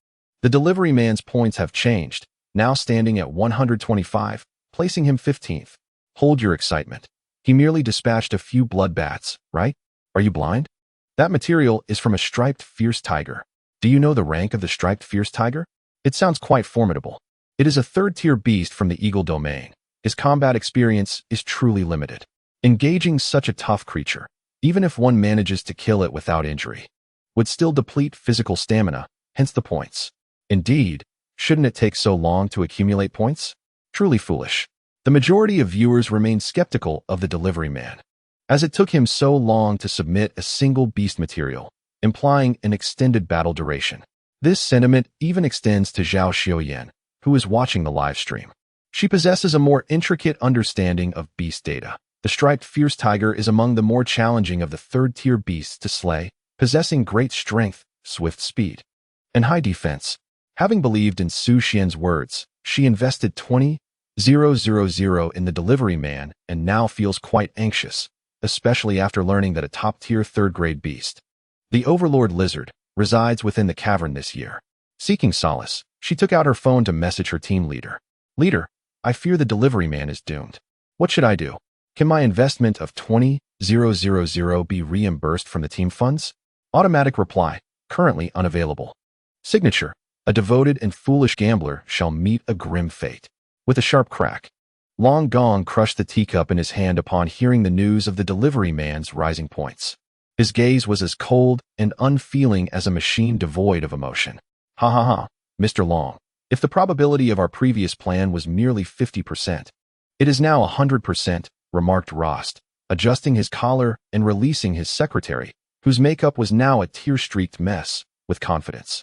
The delivery man's points have changed, now standing at 125, placing him 15th. Hold your excitement. He merely dispatched a few bloodbats, right? Are you blind? That material is from a striped fierce tiger. Do you know the rank of the striped fierce tiger? It sounds quite formidable. It is a third-tier beast from the eagle domain. His combat experience is truly limited. Engaging such a tough creature, even if one manages to kill it without injury, would still deplete physical stamina, hence the points. Indeed, shouldn't it take so long to accumulate points? Truly foolish." The majority of viewers remained skeptical of the delivery man, as it took him so long to submit a single beast material, implying an extended battle duration. This sentiment even extends to Zhao Xiaoyan, who is watching the live stream. She possesses a more intricate understanding of beast data. The striped fierce tiger is among the more challenging of the third-tier beasts to slay, possessing great strength, swift speed, and high defense. Having believed in Su Xuan's words, she invested 20,000 in the delivery man and now feels quite anxious, especially after learning that a top-tier third-grade beast, the Overlord Lizard, resides within the cavern this year. Seeking solace, she took out her phone to message her team leader. Leader, I fear the delivery man is doomed. What should I do? Can my investment of 20,000 be reimbursed from the team funds? Automatic reply, currently unavailable. Signature, a devoted and foolish gambler shall meet a grim fate. With a sharp crack, Long Gong crushed the teacup in his hand upon hearing the news of the delivery man's rising points. His gaze was as cold and unfeeling as a machine devoid of emotion. Ha ha ha, Mr. Long. If the probability of our previous plan was merely 50%, it is now 100%, remarked Rost, adjusting his collar and releasing his secretary, whose makeup was now a tear-streaked mess, with confidence.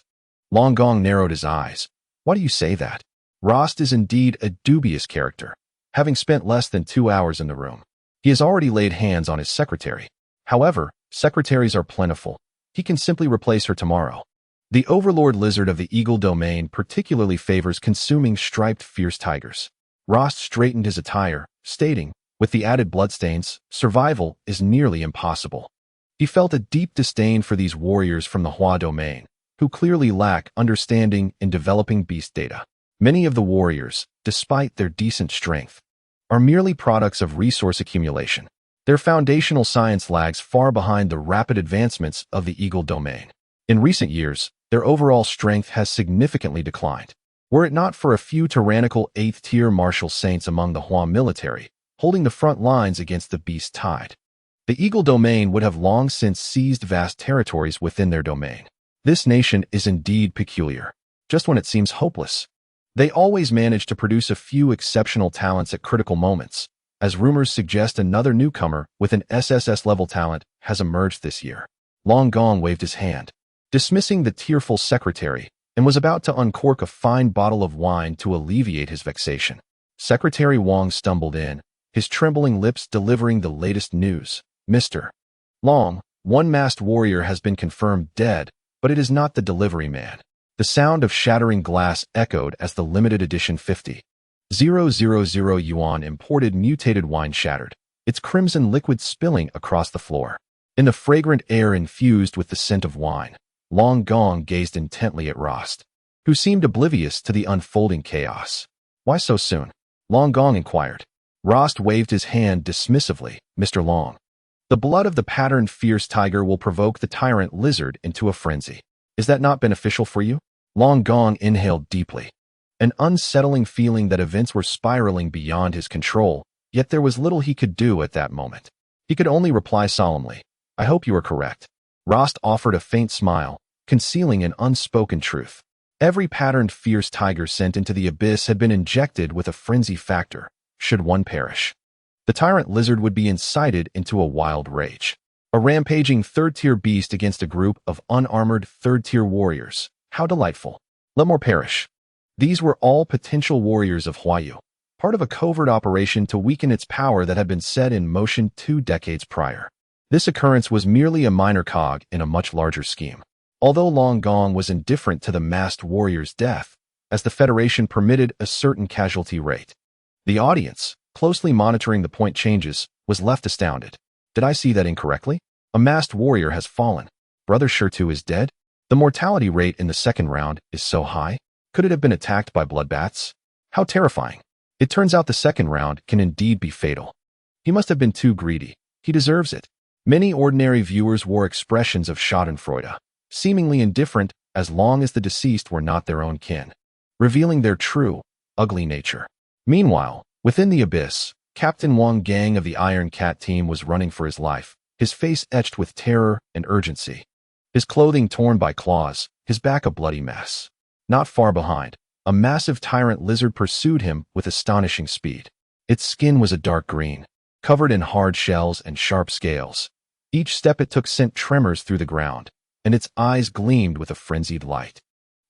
Long Gong narrowed his eyes. Why do you say that? Rost is indeed a dubious character, having spent less than 2 hours in the room. He has already laid hands on his secretary. However, secretaries are plentiful. He can simply replace her tomorrow. The Overlord Lizard of the Eagle Domain particularly favors consuming striped fierce tigers. Rost straightened his attire, stating, with the added bloodstains, survival is nearly impossible. He felt a deep disdain for these warriors from the Hua Domain, who clearly lack understanding in developing beast data. Many of the warriors, despite their decent strength, are merely products of resource accumulation. Their foundational science lags far behind the rapid advancements of the Eagle Domain. In recent years, their overall strength has significantly declined. Were it not for a few tyrannical 8th-tier martial saints among the Hua military, holding the front lines against the beast tide, the Eagle Domain would have long since seized vast territories within their domain. This nation is indeed peculiar. Just when it seems hopeless, they always manage to produce a few exceptional talents at critical moments, as rumors suggest another newcomer with an SSS-level talent has emerged this year. Long Gong waved his hand, dismissing the tearful secretary, and was about to uncork a fine bottle of wine to alleviate his vexation. Secretary Wang stumbled in, his trembling lips delivering the latest news. Mr. Long, one masked warrior has been confirmed dead, but it is not the delivery man. The sound of shattering glass echoed as the limited edition 50,000 yuan imported mutated wine shattered, its crimson liquid spilling across the floor. In the fragrant air infused with the scent of wine, Long Gong gazed intently at Rost, who seemed oblivious to the unfolding chaos. Why so soon? Long Gong inquired. Rost waved his hand dismissively. Mr. Long, the blood of the patterned fierce tiger will provoke the tyrant lizard into a frenzy. Is that not beneficial for you? Long Gong inhaled deeply, an unsettling feeling that events were spiraling beyond his control, yet there was little he could do at that moment. He could only reply solemnly, I hope you are correct. Rost offered a faint smile, concealing an unspoken truth. Every patterned fierce tiger sent into the abyss had been injected with a frenzy factor. Should one perish, the tyrant lizard would be incited into a wild rage. A rampaging third-tier beast against a group of unarmored third-tier warriors. How delightful. Let more perish. These were all potential warriors of Huayu, part of a covert operation to weaken its power that had been set in motion 2 decades prior. This occurrence was merely a minor cog in a much larger scheme. Although Long Gong was indifferent to the masked warrior's death, as the Federation permitted a certain casualty rate, the audience, closely monitoring the point changes, was left astounded. Did I see that incorrectly? A masked warrior has fallen. Brother Shirtu is dead? The mortality rate in the second round is so high. Could it have been attacked by bloodbats? How terrifying. It turns out the second round can indeed be fatal. He must have been too greedy. He deserves it. Many ordinary viewers wore expressions of schadenfreude, seemingly indifferent as long as the deceased were not their own kin, revealing their true, ugly nature. Meanwhile, within the abyss, Captain Wang Gang of the Iron Cat team was running for his life, his face etched with terror and urgency. His clothing torn by claws, his back a bloody mess. Not far behind, a massive tyrant lizard pursued him with astonishing speed. Its skin was a dark green, covered in hard shells and sharp scales. Each step it took sent tremors through the ground, and its eyes gleamed with a frenzied light.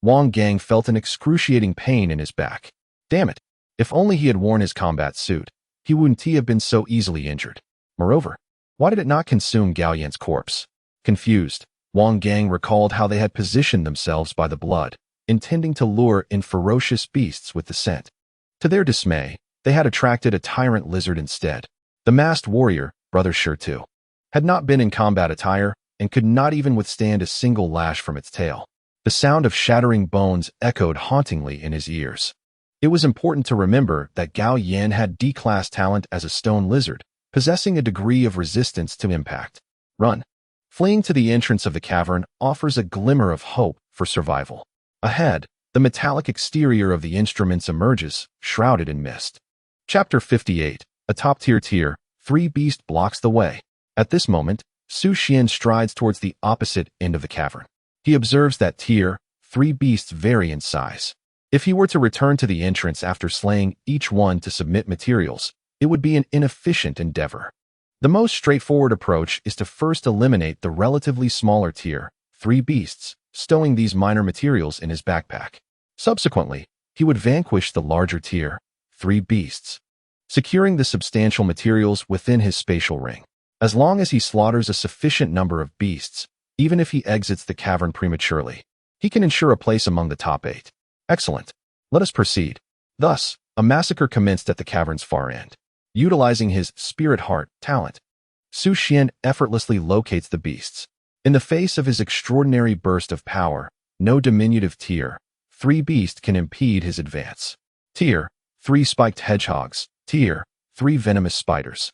Wang Gang felt an excruciating pain in his back. Damn it! If only he had worn his combat suit, he wouldn't have been so easily injured. Moreover, why did it not consume Gao Yan's corpse? Confused, Wang Gang recalled how they had positioned themselves by the blood, intending to lure in ferocious beasts with the scent. To their dismay, they had attracted a tyrant lizard instead. The masked warrior, Brother Shirtu, had not been in combat attire and could not even withstand a single lash from its tail. The sound of shattering bones echoed hauntingly in his ears. It was important to remember that Gao Yan had D-class talent as a stone lizard, possessing a degree of resistance to impact. Run. Fleeing to the entrance of the cavern offers a glimmer of hope for survival. Ahead, the metallic exterior of the instruments emerges, shrouded in mist. Chapter 58. A top-tier tier, 3 beast blocks the way. At this moment, Su Xuan strides towards the opposite end of the cavern. He observes that tier 3 beasts vary in size. If he were to return to the entrance after slaying each one to submit materials, it would be an inefficient endeavor. The most straightforward approach is to first eliminate the relatively smaller tier 3 beasts, stowing these minor materials in his backpack. Subsequently, he would vanquish the larger tier 3 beasts, securing the substantial materials within his spatial ring. As long as he slaughters a sufficient number of beasts, even if he exits the cavern prematurely, he can ensure a place among the top 8. Excellent. Let us proceed. Thus, a massacre commenced at the cavern's far end. Utilizing his spirit heart talent, Su Xuan effortlessly locates the beasts. In the face of his extraordinary burst of power, no diminutive tier 3 beast can impede his advance. Tier 3 spiked hedgehogs, tier 3 venomous spiders,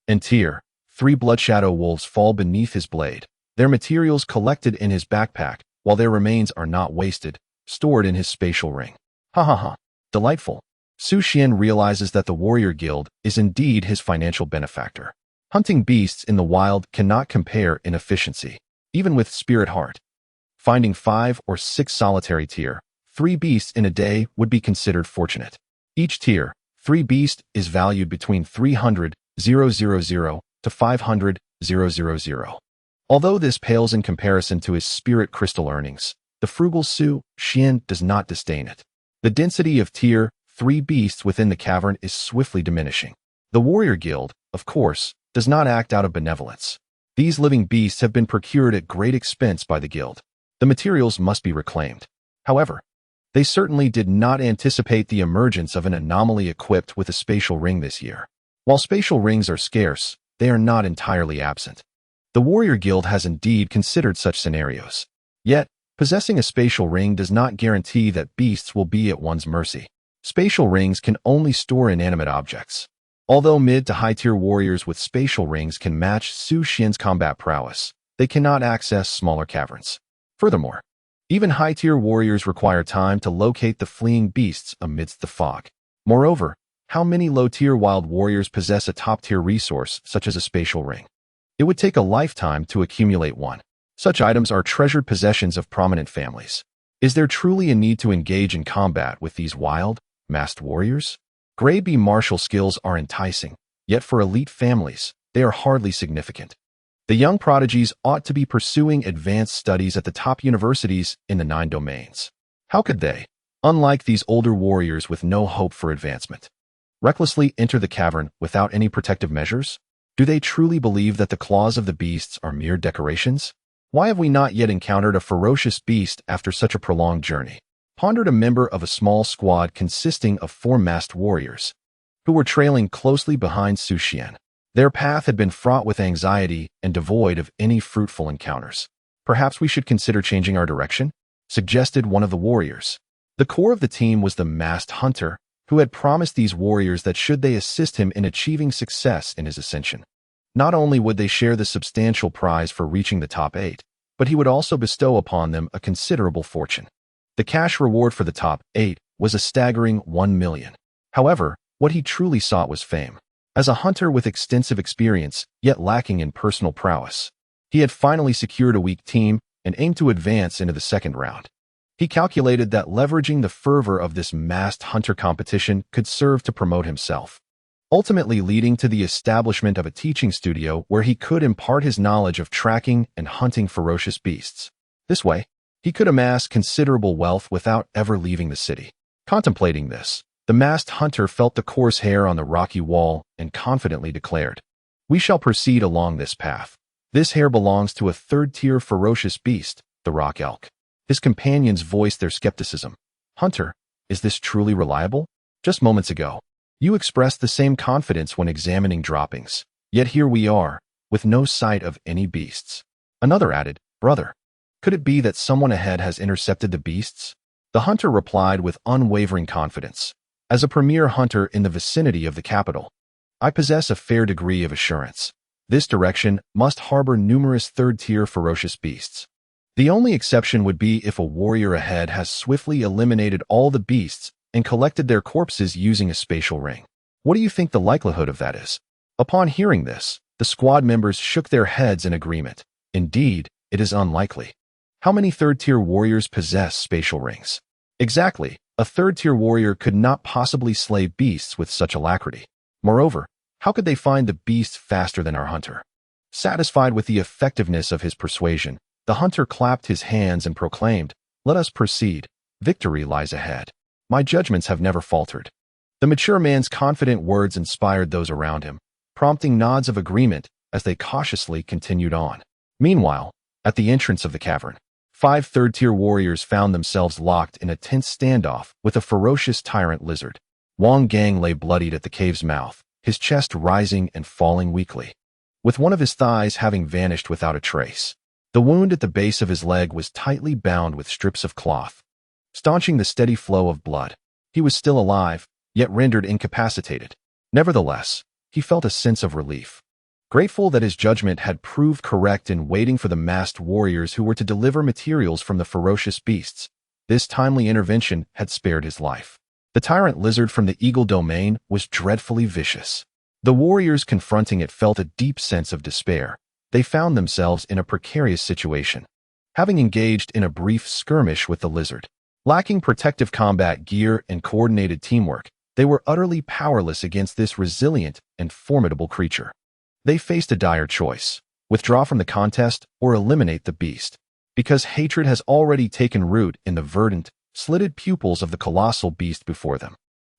and tier 3 bloodshadow wolves fall beneath his blade, their materials collected in his backpack, while their remains are not wasted, stored in his spatial ring. Ha ha ha. Delightful. Su Xuan realizes that the warrior guild is indeed his financial benefactor. Hunting beasts in the wild cannot compare in efficiency, even with spirit heart. Finding 5 or 6 solitary tier 3 beasts in a day would be considered fortunate. Each tier 3 beast is valued between 300,000 to 500,000. Although this pales in comparison to his spirit crystal earnings, the frugal Su Xuan does not disdain it. The density of tier 3 beasts within the cavern is swiftly diminishing. The warrior guild, of course, does not act out of benevolence. These living beasts have been procured at great expense by the guild. The materials must be reclaimed. However, they certainly did not anticipate the emergence of an anomaly equipped with a spatial ring this year. While spatial rings are scarce, they are not entirely absent. The warrior guild has indeed considered such scenarios. Yet, possessing a spatial ring does not guarantee that beasts will be at one's mercy. Spatial rings can only store inanimate objects. Although mid to high-tier warriors with spatial rings can match Su Xuan's combat prowess, they cannot access smaller caverns. Furthermore, even high-tier warriors require time to locate the fleeing beasts amidst the fog. Moreover, how many low-tier wild warriors possess a top-tier resource such as a spatial ring? It would take a lifetime to accumulate one. Such items are treasured possessions of prominent families. Is there truly a need to engage in combat with these wild, masked warriors? Grade B martial skills are enticing, yet for elite families, they are hardly significant. The young prodigies ought to be pursuing advanced studies at the top universities in the 9 domains. How could they, unlike these older warriors with no hope for advancement, recklessly enter the cavern without any protective measures? Do they truly believe that the claws of the beasts are mere decorations? Why have we not yet encountered a ferocious beast after such a prolonged journey? Pondered a member of a small squad consisting of 4 masked warriors, who were trailing closely behind Su Xuan. Their path had been fraught with anxiety and devoid of any fruitful encounters. Perhaps we should consider changing our direction, suggested one of the warriors. The core of the team was the masked hunter, who had promised these warriors that should they assist him in achieving success in his ascension, not only would they share the substantial prize for reaching the top 8, but he would also bestow upon them a considerable fortune. The cash reward for the top 8 was a staggering 1 million. However, what he truly sought was fame. As a hunter with extensive experience, yet lacking in personal prowess, he had finally secured a weak team and aimed to advance into the second round. He calculated that leveraging the fervor of this masked hunter competition could serve to promote himself. ultimately leading to the establishment of a teaching studio where he could impart his knowledge of tracking and hunting ferocious beasts. This way, he could amass considerable wealth without ever leaving the city. Contemplating this, the masked hunter felt the coarse hair on the rocky wall and confidently declared, "We shall proceed along this path. This hair belongs to a third-tier ferocious beast, the rock elk." His companions voiced their skepticism. "Hunter, is this truly reliable? Just moments ago, you expressed the same confidence when examining droppings. Yet here we are, with no sight of any beasts." Another added, "Brother, could it be that someone ahead has intercepted the beasts?" The hunter replied with unwavering confidence, "As a premier hunter in the vicinity of the capital, I possess a fair degree of assurance. This direction must harbor numerous third-tier ferocious beasts. The only exception would be if a warrior ahead has swiftly eliminated all the beasts and collected their corpses using a spatial ring. What do you think the likelihood of that is?" Upon hearing this, the squad members shook their heads in agreement. Indeed, it is unlikely. How many third-tier warriors possess spatial rings? Exactly, a third-tier warrior could not possibly slay beasts with such alacrity. Moreover, how could they find the beasts faster than our hunter? Satisfied with the effectiveness of his persuasion, the hunter clapped his hands and proclaimed, "Let us proceed. Victory lies ahead. My judgments have never faltered." The mature man's confident words inspired those around him, prompting nods of agreement as they cautiously continued on. Meanwhile, at the entrance of the cavern, 5 third-tier warriors found themselves locked in a tense standoff with a ferocious tyrant lizard. Wang Gang lay bloodied at the cave's mouth, his chest rising and falling weakly, with one of his thighs having vanished without a trace. The wound at the base of his leg was tightly bound with strips of cloth, staunching the steady flow of blood. He was still alive, yet rendered incapacitated. Nevertheless, he felt a sense of relief, grateful that his judgment had proved correct in waiting for the masked warriors who were to deliver materials from the ferocious beasts. This timely intervention had spared his life. The tyrant lizard from the eagle domain was dreadfully vicious. The warriors confronting it felt a deep sense of despair. They found themselves in a precarious situation, having engaged in a brief skirmish with the lizard. Lacking protective combat gear and coordinated teamwork, they were utterly powerless against this resilient and formidable creature. They faced a dire choice: withdraw from the contest or eliminate the beast, because hatred has already taken root in the verdant, slitted pupils of the colossal beast before them.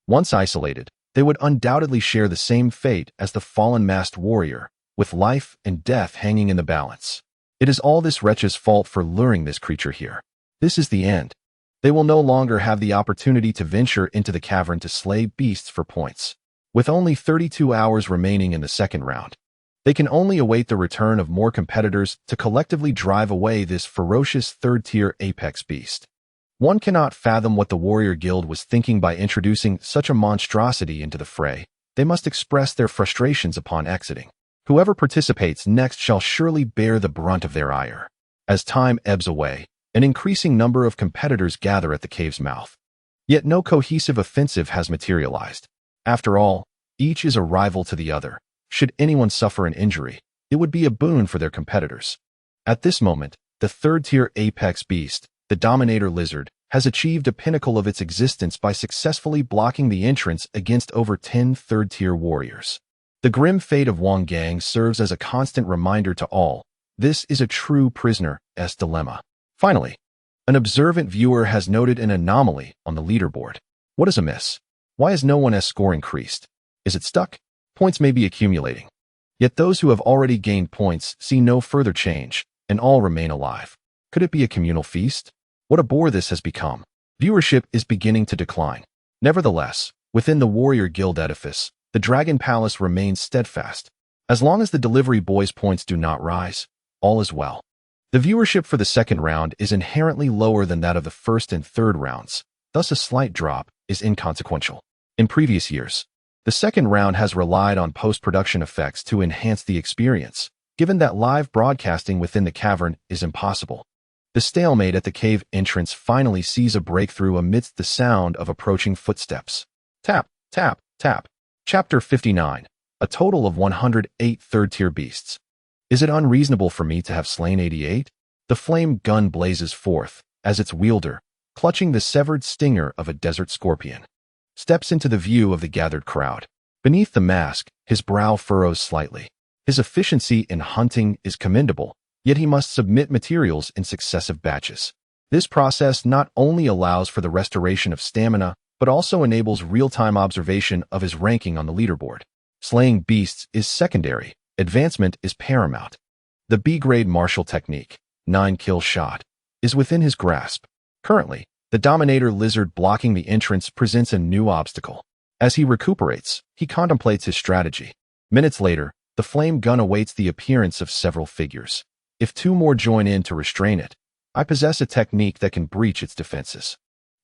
Once isolated, they would undoubtedly share the same fate as the fallen masked warrior, with life and death hanging in the balance. It is all this wretch's fault for luring this creature here. This is the end. They will no longer have the opportunity to venture into the cavern to slay beasts for points. With only 32 hours remaining in the second round, they can only await the return of more competitors to collectively drive away this ferocious third-tier apex beast. One cannot fathom what the warrior guild was thinking by introducing such a monstrosity into the fray. They must express their frustrations upon exiting. Whoever participates next shall surely bear the brunt of their ire. As time ebbs away, an increasing number of competitors gather at the cave's mouth. Yet no cohesive offensive has materialized. After all, each is a rival to the other. Should anyone suffer an injury, it would be a boon for their competitors. At this moment, the third-tier apex beast, the Dominator lizard, has achieved a pinnacle of its existence by successfully blocking the entrance against over 10 third-tier warriors. The grim fate of Wang Gang serves as a constant reminder to all. This is a true prisoner's dilemma. Finally, an observant viewer has noted an anomaly on the leaderboard. What is amiss? Why has no one's score increased? Is it stuck? Points may be accumulating. Yet those who have already gained points see no further change, and all remain alive. Could it be a communal feast? What a bore this has become. Viewership is beginning to decline. Nevertheless, within the Warrior Guild edifice, the Dragon Palace remains steadfast. As long as the delivery boys' points do not rise, all is well. The viewership for the second round is inherently lower than that of the first and third rounds, thus a slight drop is inconsequential. In previous years, the second round has relied on post-production effects to enhance the experience, given that live broadcasting within the cavern is impossible. The stalemate at the cave entrance finally sees a breakthrough amidst the sound of approaching footsteps. Tap, tap, tap. Chapter 59. A total of 108 third-tier beasts. Is it unreasonable for me to have slain 88? The flame gun blazes forth, as its wielder, clutching the severed stinger of a desert scorpion, steps into the view of the gathered crowd. Beneath the mask, his brow furrows slightly. His efficiency in hunting is commendable, yet he must submit materials in successive batches. This process not only allows for the restoration of stamina, but also enables real-time observation of his ranking on the leaderboard. Slaying beasts is secondary, advancement is paramount. The B-grade martial technique, 9-kill shot, is within his grasp. Currently, the Dominator lizard blocking the entrance presents a new obstacle. As he recuperates, he contemplates his strategy. Minutes later, the flame gun awaits the appearance of several figures. If 2 more join in to restrain it, I possess a technique that can breach its defenses.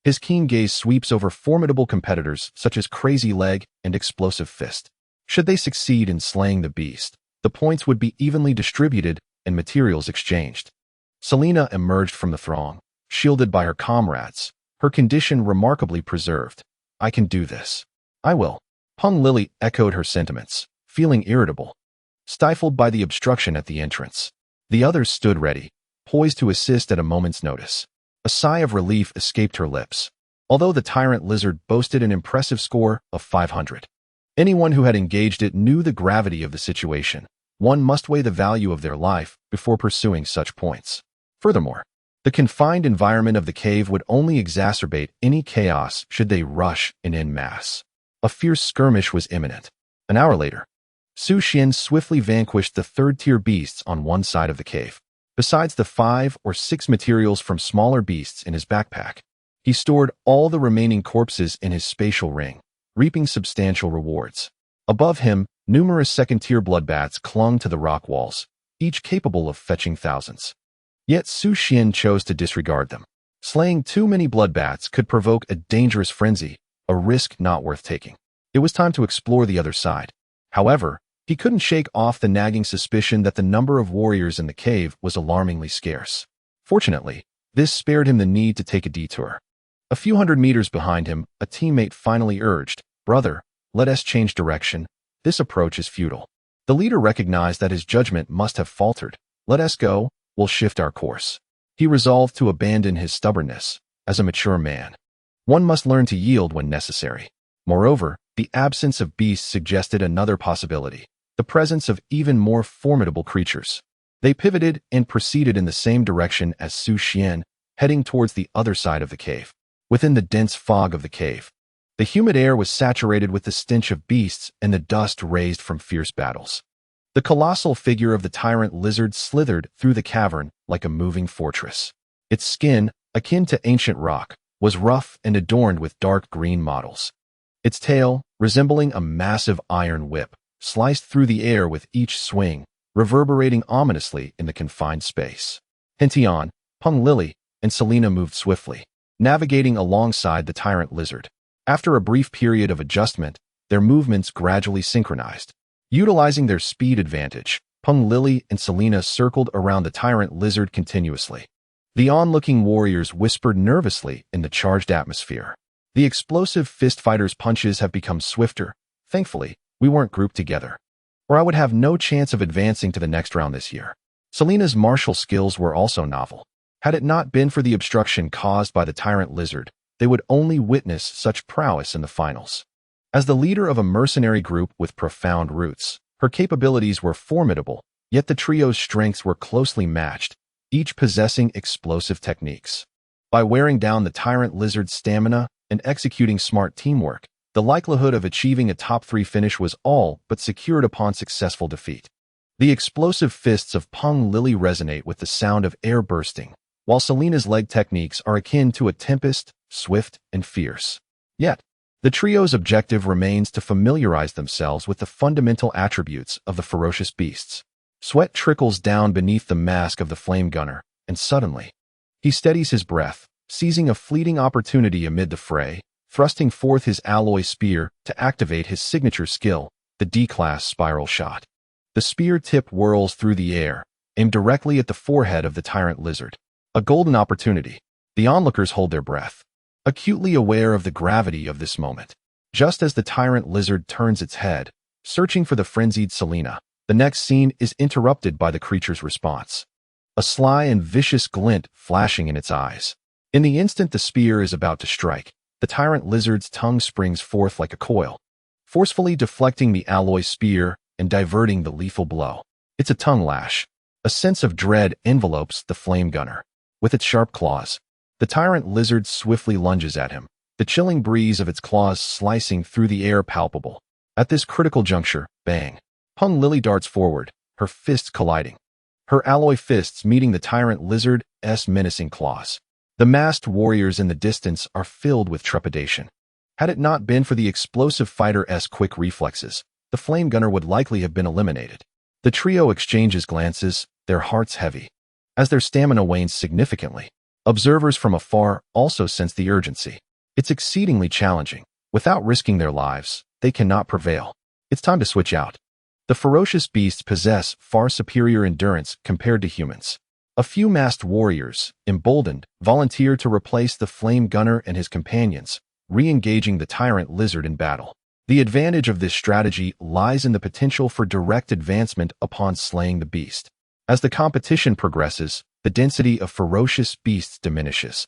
His keen gaze sweeps over formidable competitors such as Crazy Leg and Explosive Fist. Should they succeed in slaying the beast, the points would be evenly distributed and materials exchanged. Selena emerged from the throng, shielded by her comrades, her condition remarkably preserved. I can do this. I will. Peng Lily echoed her sentiments, feeling irritable, stifled by the obstruction at the entrance. The others stood ready, poised to assist at a moment's notice. A sigh of relief escaped her lips. Although the tyrant lizard boasted an impressive score of 500. Anyone who had engaged it knew the gravity of the situation. One must weigh the value of their life before pursuing such points. Furthermore, the confined environment of the cave would only exacerbate any chaos should they rush in en masse. A fierce skirmish was imminent. An hour later, Su Xuan swiftly vanquished the third-tier beasts on one side of the cave. Besides the 5 or 6 materials from smaller beasts in his backpack, he stored all the remaining corpses in his spatial ring, reaping substantial rewards. Above him, numerous second-tier bloodbats clung to the rock walls, each capable of fetching thousands. Yet Su Xuan chose to disregard them. Slaying too many bloodbats could provoke a dangerous frenzy, a risk not worth taking. It was time to explore the other side. However, he couldn't shake off the nagging suspicion that the number of warriors in the cave was alarmingly scarce. Fortunately, this spared him the need to take a detour. A few hundred meters behind him, a teammate finally urged, "Brother, let us change direction. This approach is futile." The leader recognized that his judgment must have faltered. "Let us go, we'll shift our course." He resolved to abandon his stubbornness. As a mature man, one must learn to yield when necessary. Moreover, the absence of beasts suggested another possibility. The presence of even more formidable creatures. They pivoted and proceeded in the same direction as Su Xuan, heading towards the other side of the cave. Within the dense fog of the cave, the humid air was saturated with the stench of beasts and the dust raised from fierce battles. The colossal figure of the tyrant lizard slithered through the cavern like a moving fortress. Its skin, akin to ancient rock, was rough and adorned with dark green mottles. Its tail, resembling a massive iron whip, sliced through the air with each swing, reverberating ominously in the confined space. Hentian, Peng Lily, and Selena moved swiftly, navigating alongside the tyrant lizard. After a brief period of adjustment, their movements gradually synchronized. Utilizing their speed advantage, Peng Lily and Selena circled around the tyrant lizard continuously. The onlooking warriors whispered nervously in the charged atmosphere. The explosive fist fighters' punches have become swifter. Thankfully, we weren't grouped together, or I would have no chance of advancing to the next round this year. Selena's martial skills were also novel. Had it not been for the obstruction caused by the tyrant lizard, they would only witness such prowess in the finals. As the leader of a mercenary group with profound roots, her capabilities were formidable, yet the trio's strengths were closely matched, each possessing explosive techniques. By wearing down the tyrant lizard's stamina and executing smart teamwork, the likelihood of achieving a top 3 finish was all but secured upon successful defeat. The explosive fists of Peng Lily resonate with the sound of air bursting, while Selena's leg techniques are akin to a tempest, swift and fierce. Yet, the trio's objective remains to familiarize themselves with the fundamental attributes of the ferocious beasts. Sweat trickles down beneath the mask of the flame gunner, and suddenly, he steadies his breath, seizing a fleeting opportunity amid the fray, thrusting forth his alloy spear to activate his signature skill, the D-class spiral shot. The spear tip whirls through the air, aimed directly at the forehead of the tyrant lizard. A golden opportunity. The onlookers hold their breath, acutely aware of the gravity of this moment. Just as the tyrant lizard turns its head, searching for the frenzied Selena, the next scene is interrupted by the creature's response. A sly and vicious glint flashing in its eyes. In the instant the spear is about to strike, the tyrant lizard's tongue springs forth like a coil, forcefully deflecting the alloy spear and diverting the lethal blow. It's a tongue lash. A sense of dread envelopes the flame gunner. With its sharp claws, the tyrant lizard swiftly lunges at him, the chilling breeze of its claws slicing through the air palpable. At this critical juncture, bang! Han Lily darts forward, her fists colliding. Her alloy fists meeting the tyrant lizard's menacing claws. The masked warriors in the distance are filled with trepidation. Had it not been for the explosive fighter's quick reflexes, the flame gunner would likely have been eliminated. The trio exchanges glances, their hearts heavy. As their stamina wanes significantly, observers from afar also sense the urgency. It's exceedingly challenging. Without risking their lives, they cannot prevail. It's time to switch out. The ferocious beasts possess far superior endurance compared to humans. A few masked warriors, emboldened, volunteer to replace the flame gunner and his companions, re-engaging the tyrant lizard in battle. The advantage of this strategy lies in the potential for direct advancement upon slaying the beast. As the competition progresses, the density of ferocious beasts diminishes,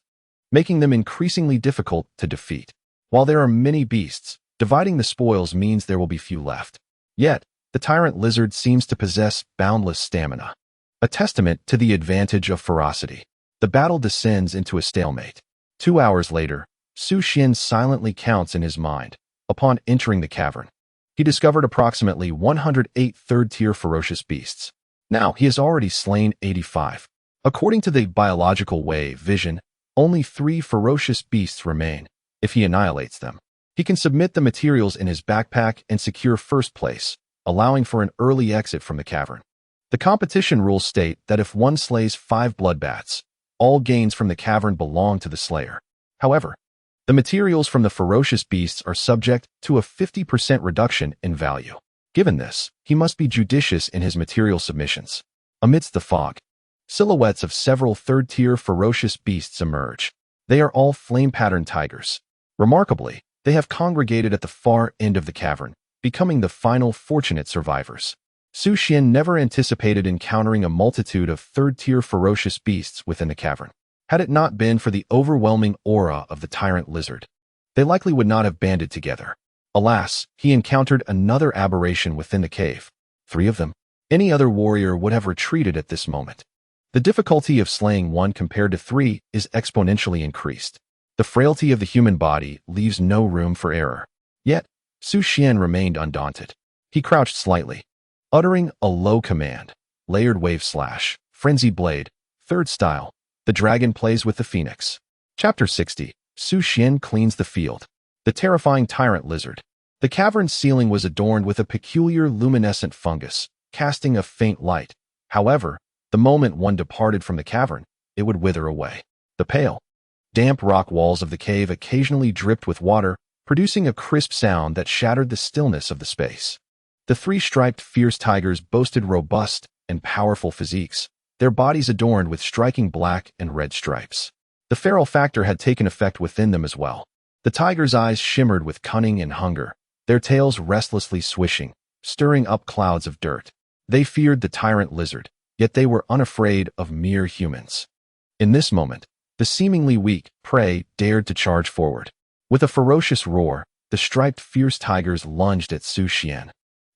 making them increasingly difficult to defeat. While there are many beasts, dividing the spoils means there will be few left. Yet, the tyrant lizard seems to possess boundless stamina, a testament to the advantage of ferocity. The battle descends into a stalemate. 2 hours later, Su Xuan silently counts in his mind. Upon entering the cavern, he discovered approximately 108 third-tier ferocious beasts. Now, he has already slain 85. According to the biological way vision, only 3 ferocious beasts remain. If he annihilates them, he can submit the materials in his backpack and secure first place, allowing for an early exit from the cavern. The competition rules state that if one slays 5 bloodbaths, all gains from the cavern belong to the slayer. However, the materials from the ferocious beasts are subject to a 50% reduction in value. Given this, he must be judicious in his material submissions. Amidst the fog, silhouettes of several third-tier ferocious beasts emerge. They are all flame-patterned tigers. Remarkably, they have congregated at the far end of the cavern, becoming the final fortunate survivors. Su Xuan never anticipated encountering a multitude of third-tier ferocious beasts within the cavern. Had it not been for the overwhelming aura of the tyrant lizard, they likely would not have banded together. Alas, he encountered another aberration within the cave. 3 of them. Any other warrior would have retreated at this moment. The difficulty of slaying 1 compared to 3 is exponentially increased. The frailty of the human body leaves no room for error. Yet, Su Xuan remained undaunted. He crouched slightly, uttering a low command. Layered wave slash, frenzied blade, third style. The dragon plays with the phoenix. Chapter 60. Su Xuan cleans the field. The terrifying tyrant lizard. The cavern's ceiling was adorned with a peculiar luminescent fungus, casting a faint light. However, the moment one departed from the cavern, it would wither away. The pale, damp rock walls of the cave occasionally dripped with water, producing a crisp sound that shattered the stillness of the space. The 3 striped fierce tigers boasted robust and powerful physiques, their bodies adorned with striking black and red stripes. The feral factor had taken effect within them as well. The tigers' eyes shimmered with cunning and hunger, their tails restlessly swishing, stirring up clouds of dirt. They feared the tyrant lizard, yet they were unafraid of mere humans. In this moment, the seemingly weak prey dared to charge forward. With a ferocious roar, the striped fierce tigers lunged at Su Xuan,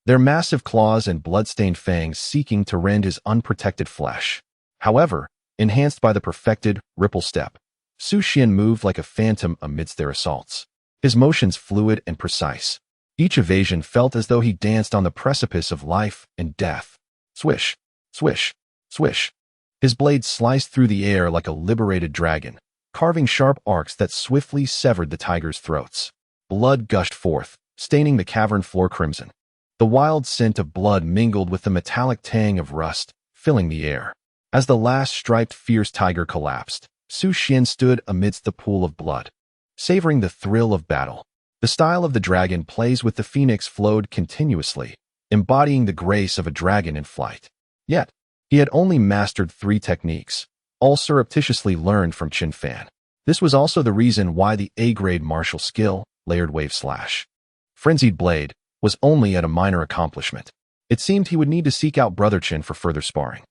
their massive claws and blood-stained fangs seeking to rend his unprotected flesh. However, enhanced by the perfected ripple step, Su Xuan moved like a phantom amidst their assaults. His motions fluid and precise. Each evasion felt as though he danced on the precipice of life and death. Swish, swish, swish. His blade sliced through the air like a liberated dragon, carving sharp arcs that swiftly severed the tigers' throats. Blood gushed forth, staining the cavern floor crimson. The wild scent of blood mingled with the metallic tang of rust, filling the air. As the last striped fierce tiger collapsed, Su Xuan stood amidst the pool of blood, savoring the thrill of battle. The style of the dragon plays with the phoenix flowed continuously, embodying the grace of a dragon in flight. Yet, he had only mastered 3 techniques, all surreptitiously learned from Qin Fan. This was also the reason why the A-grade martial skill, layered wave slash, frenzied blade, was only at a minor accomplishment. It seemed he would need to seek out Brother Qin for further sparring.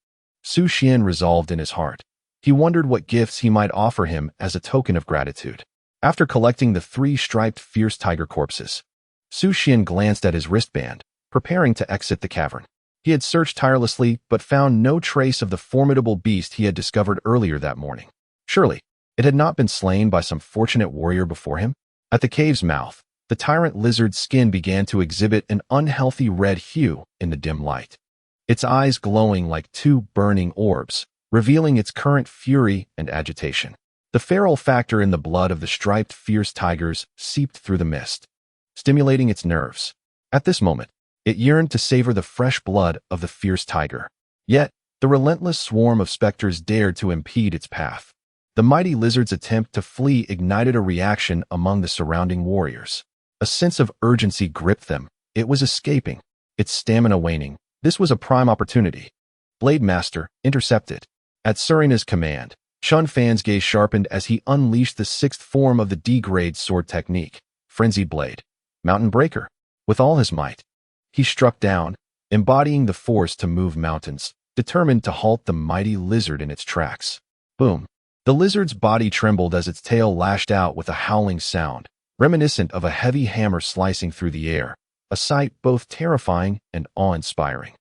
Su Xuan resolved in his heart. He wondered what gifts he might offer him as a token of gratitude. After collecting the 3 striped fierce tiger corpses, Su Xuan glanced at his wristband, preparing to exit the cavern. He had searched tirelessly but found no trace of the formidable beast he had discovered earlier that morning. Surely, it had not been slain by some fortunate warrior before him? At the cave's mouth, the tyrant lizard's skin began to exhibit an unhealthy red hue in the dim light, its eyes glowing like two burning orbs, revealing its current fury and agitation. The feral factor in the blood of the striped fierce tigers seeped through the mist, stimulating its nerves. At this moment, it yearned to savor the fresh blood of the fierce tiger. Yet, the relentless swarm of specters dared to impede its path. The mighty lizard's attempt to flee ignited a reaction among the surrounding warriors. A sense of urgency gripped them. It was escaping, its stamina waning. This was a prime opportunity. Blade Master, intercept it. At Serina's command, Chun Fan's gaze sharpened as he unleashed the sixth form of the D-grade sword technique, Frenzied Blade, Mountain Breaker. With all his might, he struck down, embodying the force to move mountains, determined to halt the mighty lizard in its tracks. Boom! The lizard's body trembled as its tail lashed out with a howling sound, reminiscent of a heavy hammer slicing through the air, a sight both terrifying and awe-inspiring.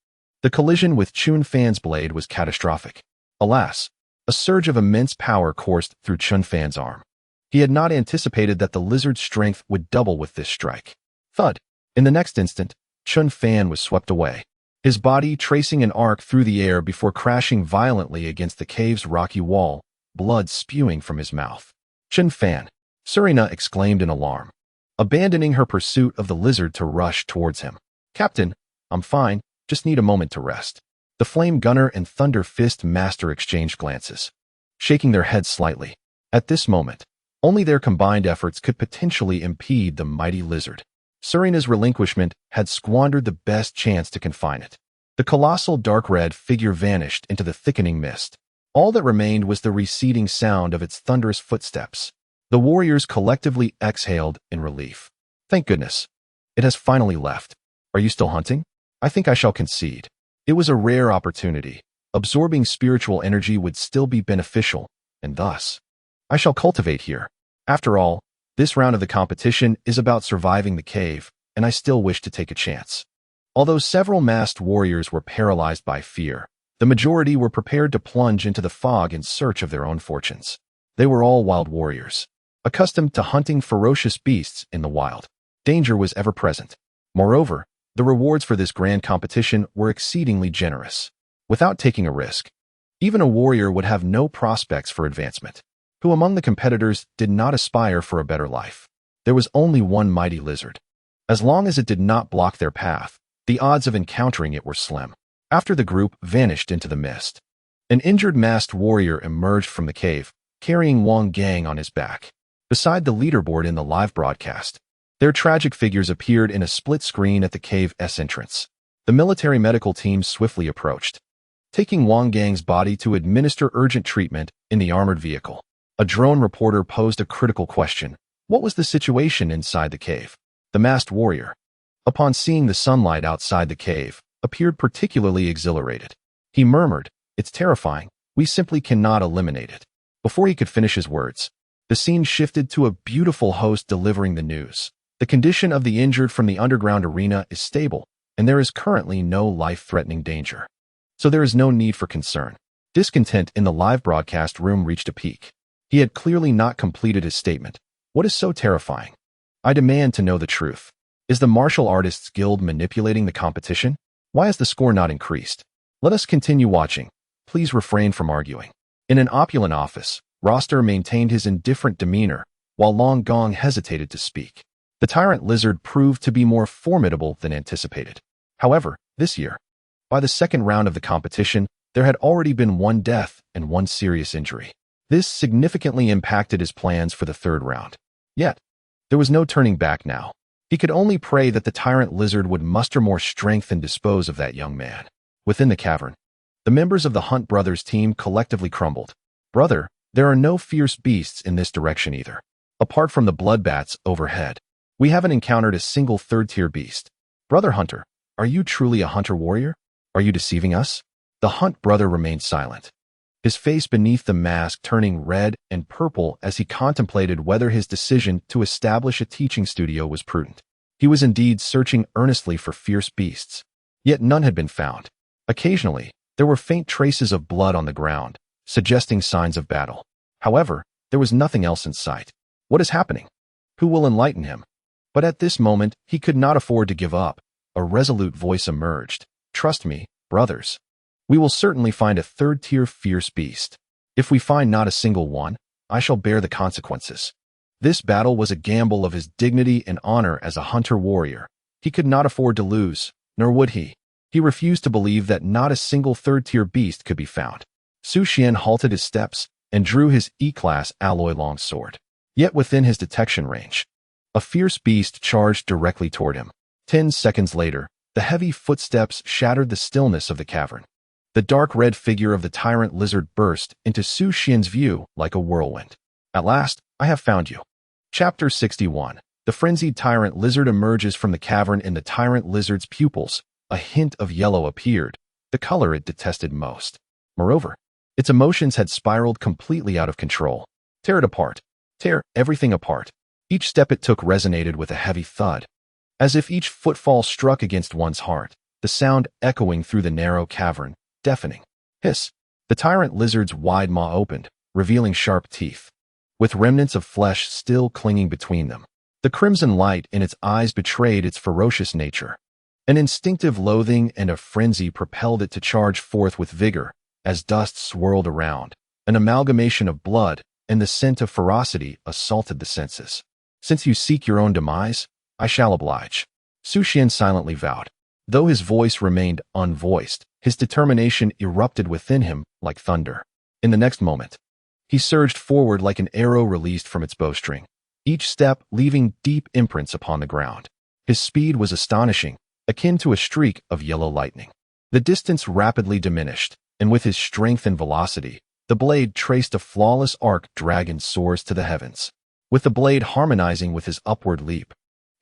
The collision with Chun Fan's blade was catastrophic. Alas, a surge of immense power coursed through Chun Fan's arm. He had not anticipated that the lizard's strength would double with this strike. Thud! In the next instant, Chun Fan was swept away, his body tracing an arc through the air before crashing violently against the cave's rocky wall, blood spewing from his mouth. Chun Fan! Serena exclaimed in alarm, abandoning her pursuit of the lizard to rush towards him. Captain, I'm fine, just need a moment to rest. The Flame Gunner and Thunder Fist Master exchanged glances, shaking their heads slightly. At this moment, only their combined efforts could potentially impede the mighty lizard. Serena's relinquishment had squandered the best chance to confine it. The colossal dark red figure vanished into the thickening mist. All that remained was the receding sound of its thunderous footsteps. The warriors collectively exhaled in relief. Thank goodness. It has finally left. Are you still hunting? I think I shall concede. It was a rare opportunity. Absorbing spiritual energy would still be beneficial, and thus, I shall cultivate here. After all, this round of the competition is about surviving the cave, and I still wish to take a chance. Although several masked warriors were paralyzed by fear, the majority were prepared to plunge into the fog in search of their own fortunes. They were all wild warriors, accustomed to hunting ferocious beasts in the wild. Danger was ever present. Moreover, the rewards for this grand competition were exceedingly generous. Without taking a risk, even a warrior would have no prospects for advancement. Who among the competitors did not aspire for a better life? There was only one mighty lizard. As long as it did not block their path, the odds of encountering it were slim. After the group vanished into the mist, an injured masked warrior emerged from the cave, carrying Wang Gang on his back. Beside the leaderboard in the live broadcast, their tragic figures appeared in a split screen at the cave's entrance. The military medical team swiftly approached, taking Wang Gang's body to administer urgent treatment in the armored vehicle. A drone reporter posed a critical question. What was the situation inside the cave? The masked warrior, upon seeing the sunlight outside the cave, appeared particularly exhilarated. He murmured, "It's terrifying. We simply cannot eliminate it." Before he could finish his words, the scene shifted to a beautiful host delivering the news. The condition of the injured from the underground arena is stable, and there is currently no life-threatening danger. So there is no need for concern. Discontent in the live broadcast room reached a peak. He had clearly not completed his statement. What is so terrifying? I demand to know the truth. Is the Martial Artists Guild manipulating the competition? Why has the score not increased? Let us continue watching. Please refrain from arguing. In an opulent office, Roster maintained his indifferent demeanor, while Long Gong hesitated to speak. The tyrant lizard proved to be more formidable than anticipated. However, this year, by the second round of the competition, there had already been one death and one serious injury. This significantly impacted his plans for the third round. Yet, there was no turning back now. He could only pray that the tyrant lizard would muster more strength and dispose of that young man. Within the cavern, the members of the Hunt Brothers team collectively crumbled. Brother, there are no fierce beasts in this direction either. Apart from the bloodbats overhead, we haven't encountered a single third-tier beast. Brother Hunter, are you truly a hunter warrior? Are you deceiving us? The Hunt brother remained silent, his face beneath the mask turning red and purple as he contemplated whether his decision to establish a teaching studio was prudent. He was indeed searching earnestly for fierce beasts, yet none had been found. Occasionally, there were faint traces of blood on the ground, suggesting signs of battle. However, there was nothing else in sight. What is happening? Who will enlighten him? But at this moment, he could not afford to give up. A resolute voice emerged. Trust me, brothers. We will certainly find a third-tier fierce beast. If we find not a single one, I shall bear the consequences. This battle was a gamble of his dignity and honor as a hunter-warrior. He could not afford to lose, nor would he. He refused to believe that not a single third-tier beast could be found. Su Xuan halted his steps and drew his E-class alloy longsword. Yet within his detection range, a fierce beast charged directly toward him. 10 seconds later, the heavy footsteps shattered the stillness of the cavern. The dark red figure of the tyrant lizard burst into Su Xuan's view like a whirlwind. At last, I have found you. Chapter 61. The frenzied tyrant lizard emerges from the cavern. In the tyrant lizard's pupils, a hint of yellow appeared, the color it detested most. Moreover, its emotions had spiraled completely out of control. Tear it apart. Tear everything apart. Each step it took resonated with a heavy thud, as if each footfall struck against one's heart, the sound echoing through the narrow cavern, deafening. Hiss! The tyrant lizard's wide maw opened, revealing sharp teeth, with remnants of flesh still clinging between them. The crimson light in its eyes betrayed its ferocious nature. An instinctive loathing and a frenzy propelled it to charge forth with vigor, as dust swirled around. An amalgamation of blood and the scent of ferocity assaulted the senses. Since you seek your own demise, I shall oblige. Su Xuan silently vowed. Though his voice remained unvoiced, his determination erupted within him like thunder. In the next moment, he surged forward like an arrow released from its bowstring, each step leaving deep imprints upon the ground. His speed was astonishing, akin to a streak of yellow lightning. The distance rapidly diminished, and with his strength and velocity, the blade traced a flawless arc. Dragon soars to the heavens. With the blade harmonizing with his upward leap,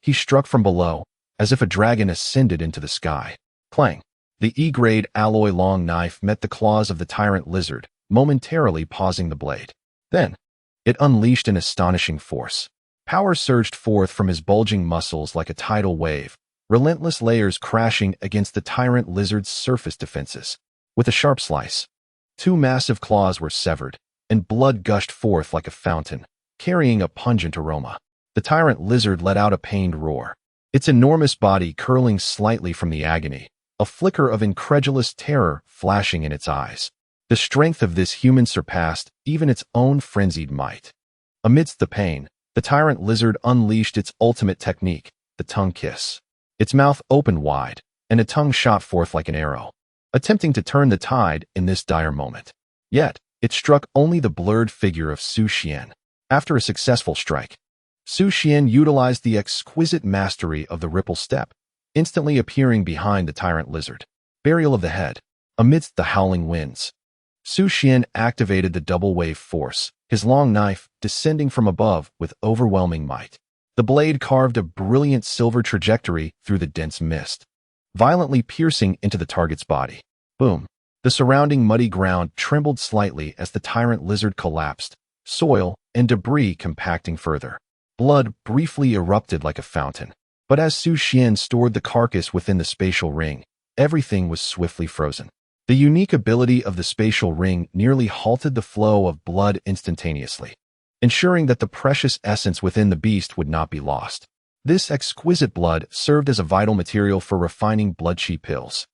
he struck from below, as if a dragon ascended into the sky. Clang! The E-grade alloy long knife met the claws of the tyrant lizard, momentarily pausing the blade. Then, it unleashed an astonishing force. Power surged forth from his bulging muscles like a tidal wave, relentless layers crashing against the tyrant lizard's surface defenses. With a sharp slice, 2 massive claws were severed, and blood gushed forth like a fountain, carrying a pungent aroma. The tyrant lizard let out a pained roar, its enormous body curling slightly from the agony, a flicker of incredulous terror flashing in its eyes. The strength of this human surpassed even its own frenzied might. Amidst the pain, the tyrant lizard unleashed its ultimate technique, the tongue kiss. Its mouth opened wide, and a tongue shot forth like an arrow, attempting to turn the tide in this dire moment. Yet, it struck only the blurred figure of Su Xuan. After a successful strike, Su Xuan utilized the exquisite mastery of the ripple step, instantly appearing behind the tyrant lizard. Burial of the head. Amidst the howling winds, Su Xuan activated the double wave force, his long knife descending from above with overwhelming might. The blade carved a brilliant silver trajectory through the dense mist, violently piercing into the target's body. Boom! The surrounding muddy ground trembled slightly as the tyrant lizard collapsed, soil and debris compacting further. Blood briefly erupted like a fountain. But as Su Xuan stored the carcass within the spatial ring, everything was swiftly frozen. The unique ability of the spatial ring nearly halted the flow of blood instantaneously, ensuring that the precious essence within the beast would not be lost. This exquisite blood served as a vital material for refining blood-chi pills.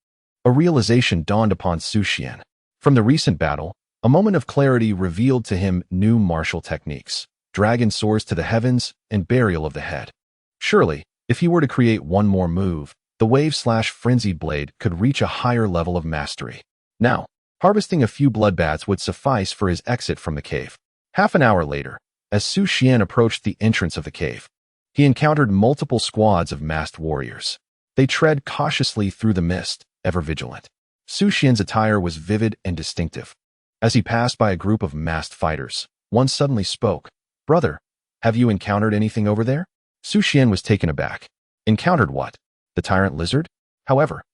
A realization dawned upon Su Xuan. From the recent battle, a moment of clarity revealed to him new martial techniques, dragon soars to the heavens, and burial of the head. Surely, if he were to create one more move, the wave/frenzied blade could reach a higher level of mastery. Now, harvesting a few bloodbaths would suffice for his exit from the cave. Half an hour later, as Su Xuan approached the entrance of the cave, he encountered multiple squads of masked warriors. They tread cautiously through the mist, ever vigilant. Su Xuan's attire was vivid and distinctive. As he passed by a group of masked fighters, one suddenly spoke. "Brother, have you encountered anything over there?" Su Xuan was taken aback. Encountered what? The tyrant lizard? However,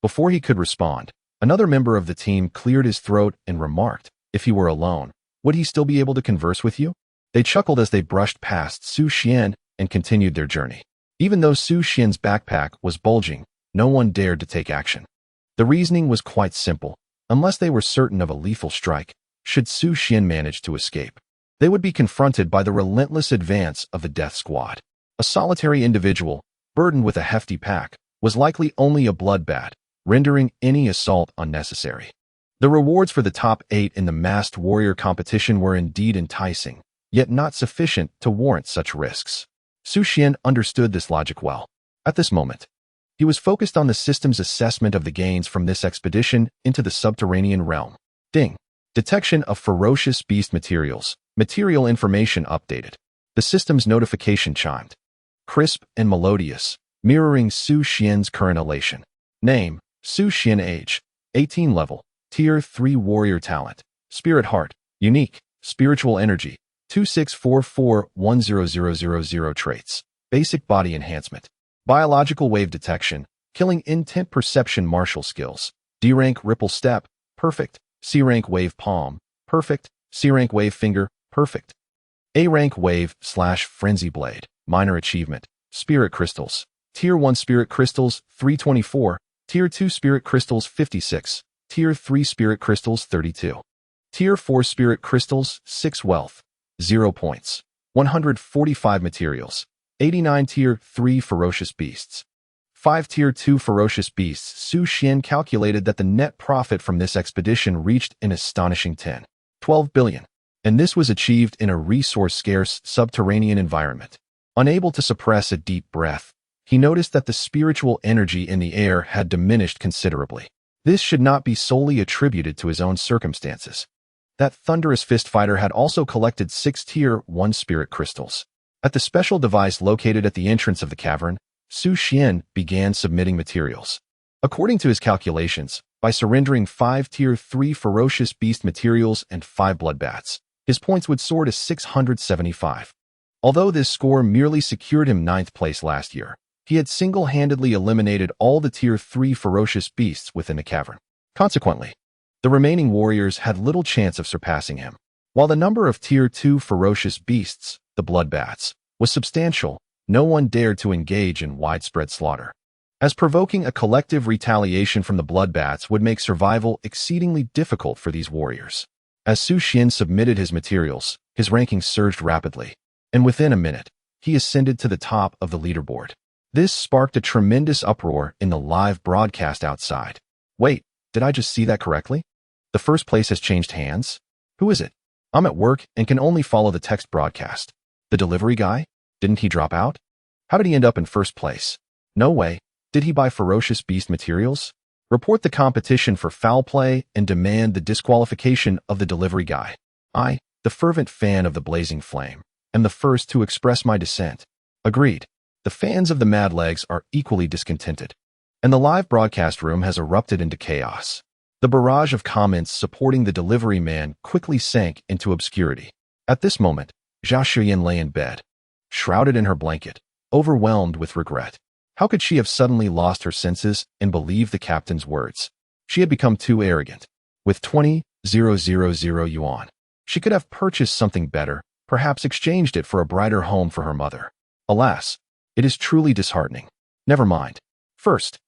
before he could respond, another member of the team cleared his throat and remarked, "If he were alone, would he still be able to converse with you?" They chuckled as they brushed past Su Xuan and continued their journey. Even though Su Xuan's backpack was bulging, no one dared to take action. The reasoning was quite simple. Unless they were certain of a lethal strike, should Su Xuan manage to escape, they would be confronted by the relentless advance of the death squad. A solitary individual, burdened with a hefty pack, was likely only a bloodbath, rendering any assault unnecessary. The rewards for the top 8 in the masked warrior competition were indeed enticing, yet not sufficient to warrant such risks. Su Xuan understood this logic well. At this moment, he was focused on the system's assessment of the gains from this expedition into the subterranean realm. Ding. Detection of ferocious beast materials. Material information updated. The system's notification chimed. Crisp and melodious, mirroring Su Xuan's current elation. Name, Su Xuan. Age, 18. Level, Tier 3 Warrior Talent. Spirit Heart, Unique, Spiritual Energy, 2644100000 Traits. Basic Body Enhancement. Biological Wave Detection, Killing Intent Perception Martial Skills. D-Rank Ripple Step, Perfect. C-Rank Wave Palm, Perfect. C-Rank Wave Finger, Perfect. A-Rank Wave / Frenzy Blade, Minor Achievement. Spirit Crystals. Tier 1 Spirit Crystals, 324. Tier 2 Spirit Crystals, 56. Tier 3 Spirit Crystals, 32. Tier 4 Spirit Crystals, 6 Wealth, 0 points. 145 Materials. 89 Tier 3 Ferocious Beasts. 5 Tier 2 Ferocious Beasts. Su Xuan calculated that the net profit from this expedition reached an astonishing 12 billion. And this was achieved in a resource-scarce subterranean environment. Unable to suppress a deep breath, he noticed that the spiritual energy in the air had diminished considerably. This should not be solely attributed to his own circumstances. That thunderous fist fighter had also collected 6 Tier 1 Spirit Crystals. At the special device located at the entrance of the cavern, Su Xuan began submitting materials. According to his calculations, by surrendering 5 Tier 3 Ferocious Beast materials and 5 bloodbaths, his points would soar to 675. Although this score merely secured him 9th place last year, he had single-handedly eliminated all the Tier 3 Ferocious Beasts within the cavern. Consequently, the remaining warriors had little chance of surpassing him. While the number of Tier 2 Ferocious Beasts, the bloodbaths, was substantial, no one dared to engage in widespread slaughter, as provoking a collective retaliation from the bloodbaths would make survival exceedingly difficult for these warriors. As Su Xuan submitted his materials, his ranking surged rapidly, and within a minute, he ascended to the top of the leaderboard. This sparked a tremendous uproar in the live broadcast outside. Wait, did I just see that correctly? The first place has changed hands? Who is it? I'm at work and can only follow the text broadcast. The delivery guy? Didn't he drop out? How did he end up in first place? No way. Did he buy Ferocious Beast materials? Report the competition for foul play and demand the disqualification of the delivery guy. I, the fervent fan of the blazing flame, am the first to express my dissent. Agreed. The fans of the Mad Legs are equally discontented, and the live broadcast room has erupted into chaos. The barrage of comments supporting the delivery man quickly sank into obscurity. At this moment, Zhao Xuyan lay in bed, shrouded in her blanket, overwhelmed with regret. How could she have suddenly lost her senses and believed the captain's words? She had become too arrogant. With 20,000 yuan, she could have purchased something better, perhaps exchanged it for a brighter home for her mother. Alas, it is truly disheartening. Never mind. First,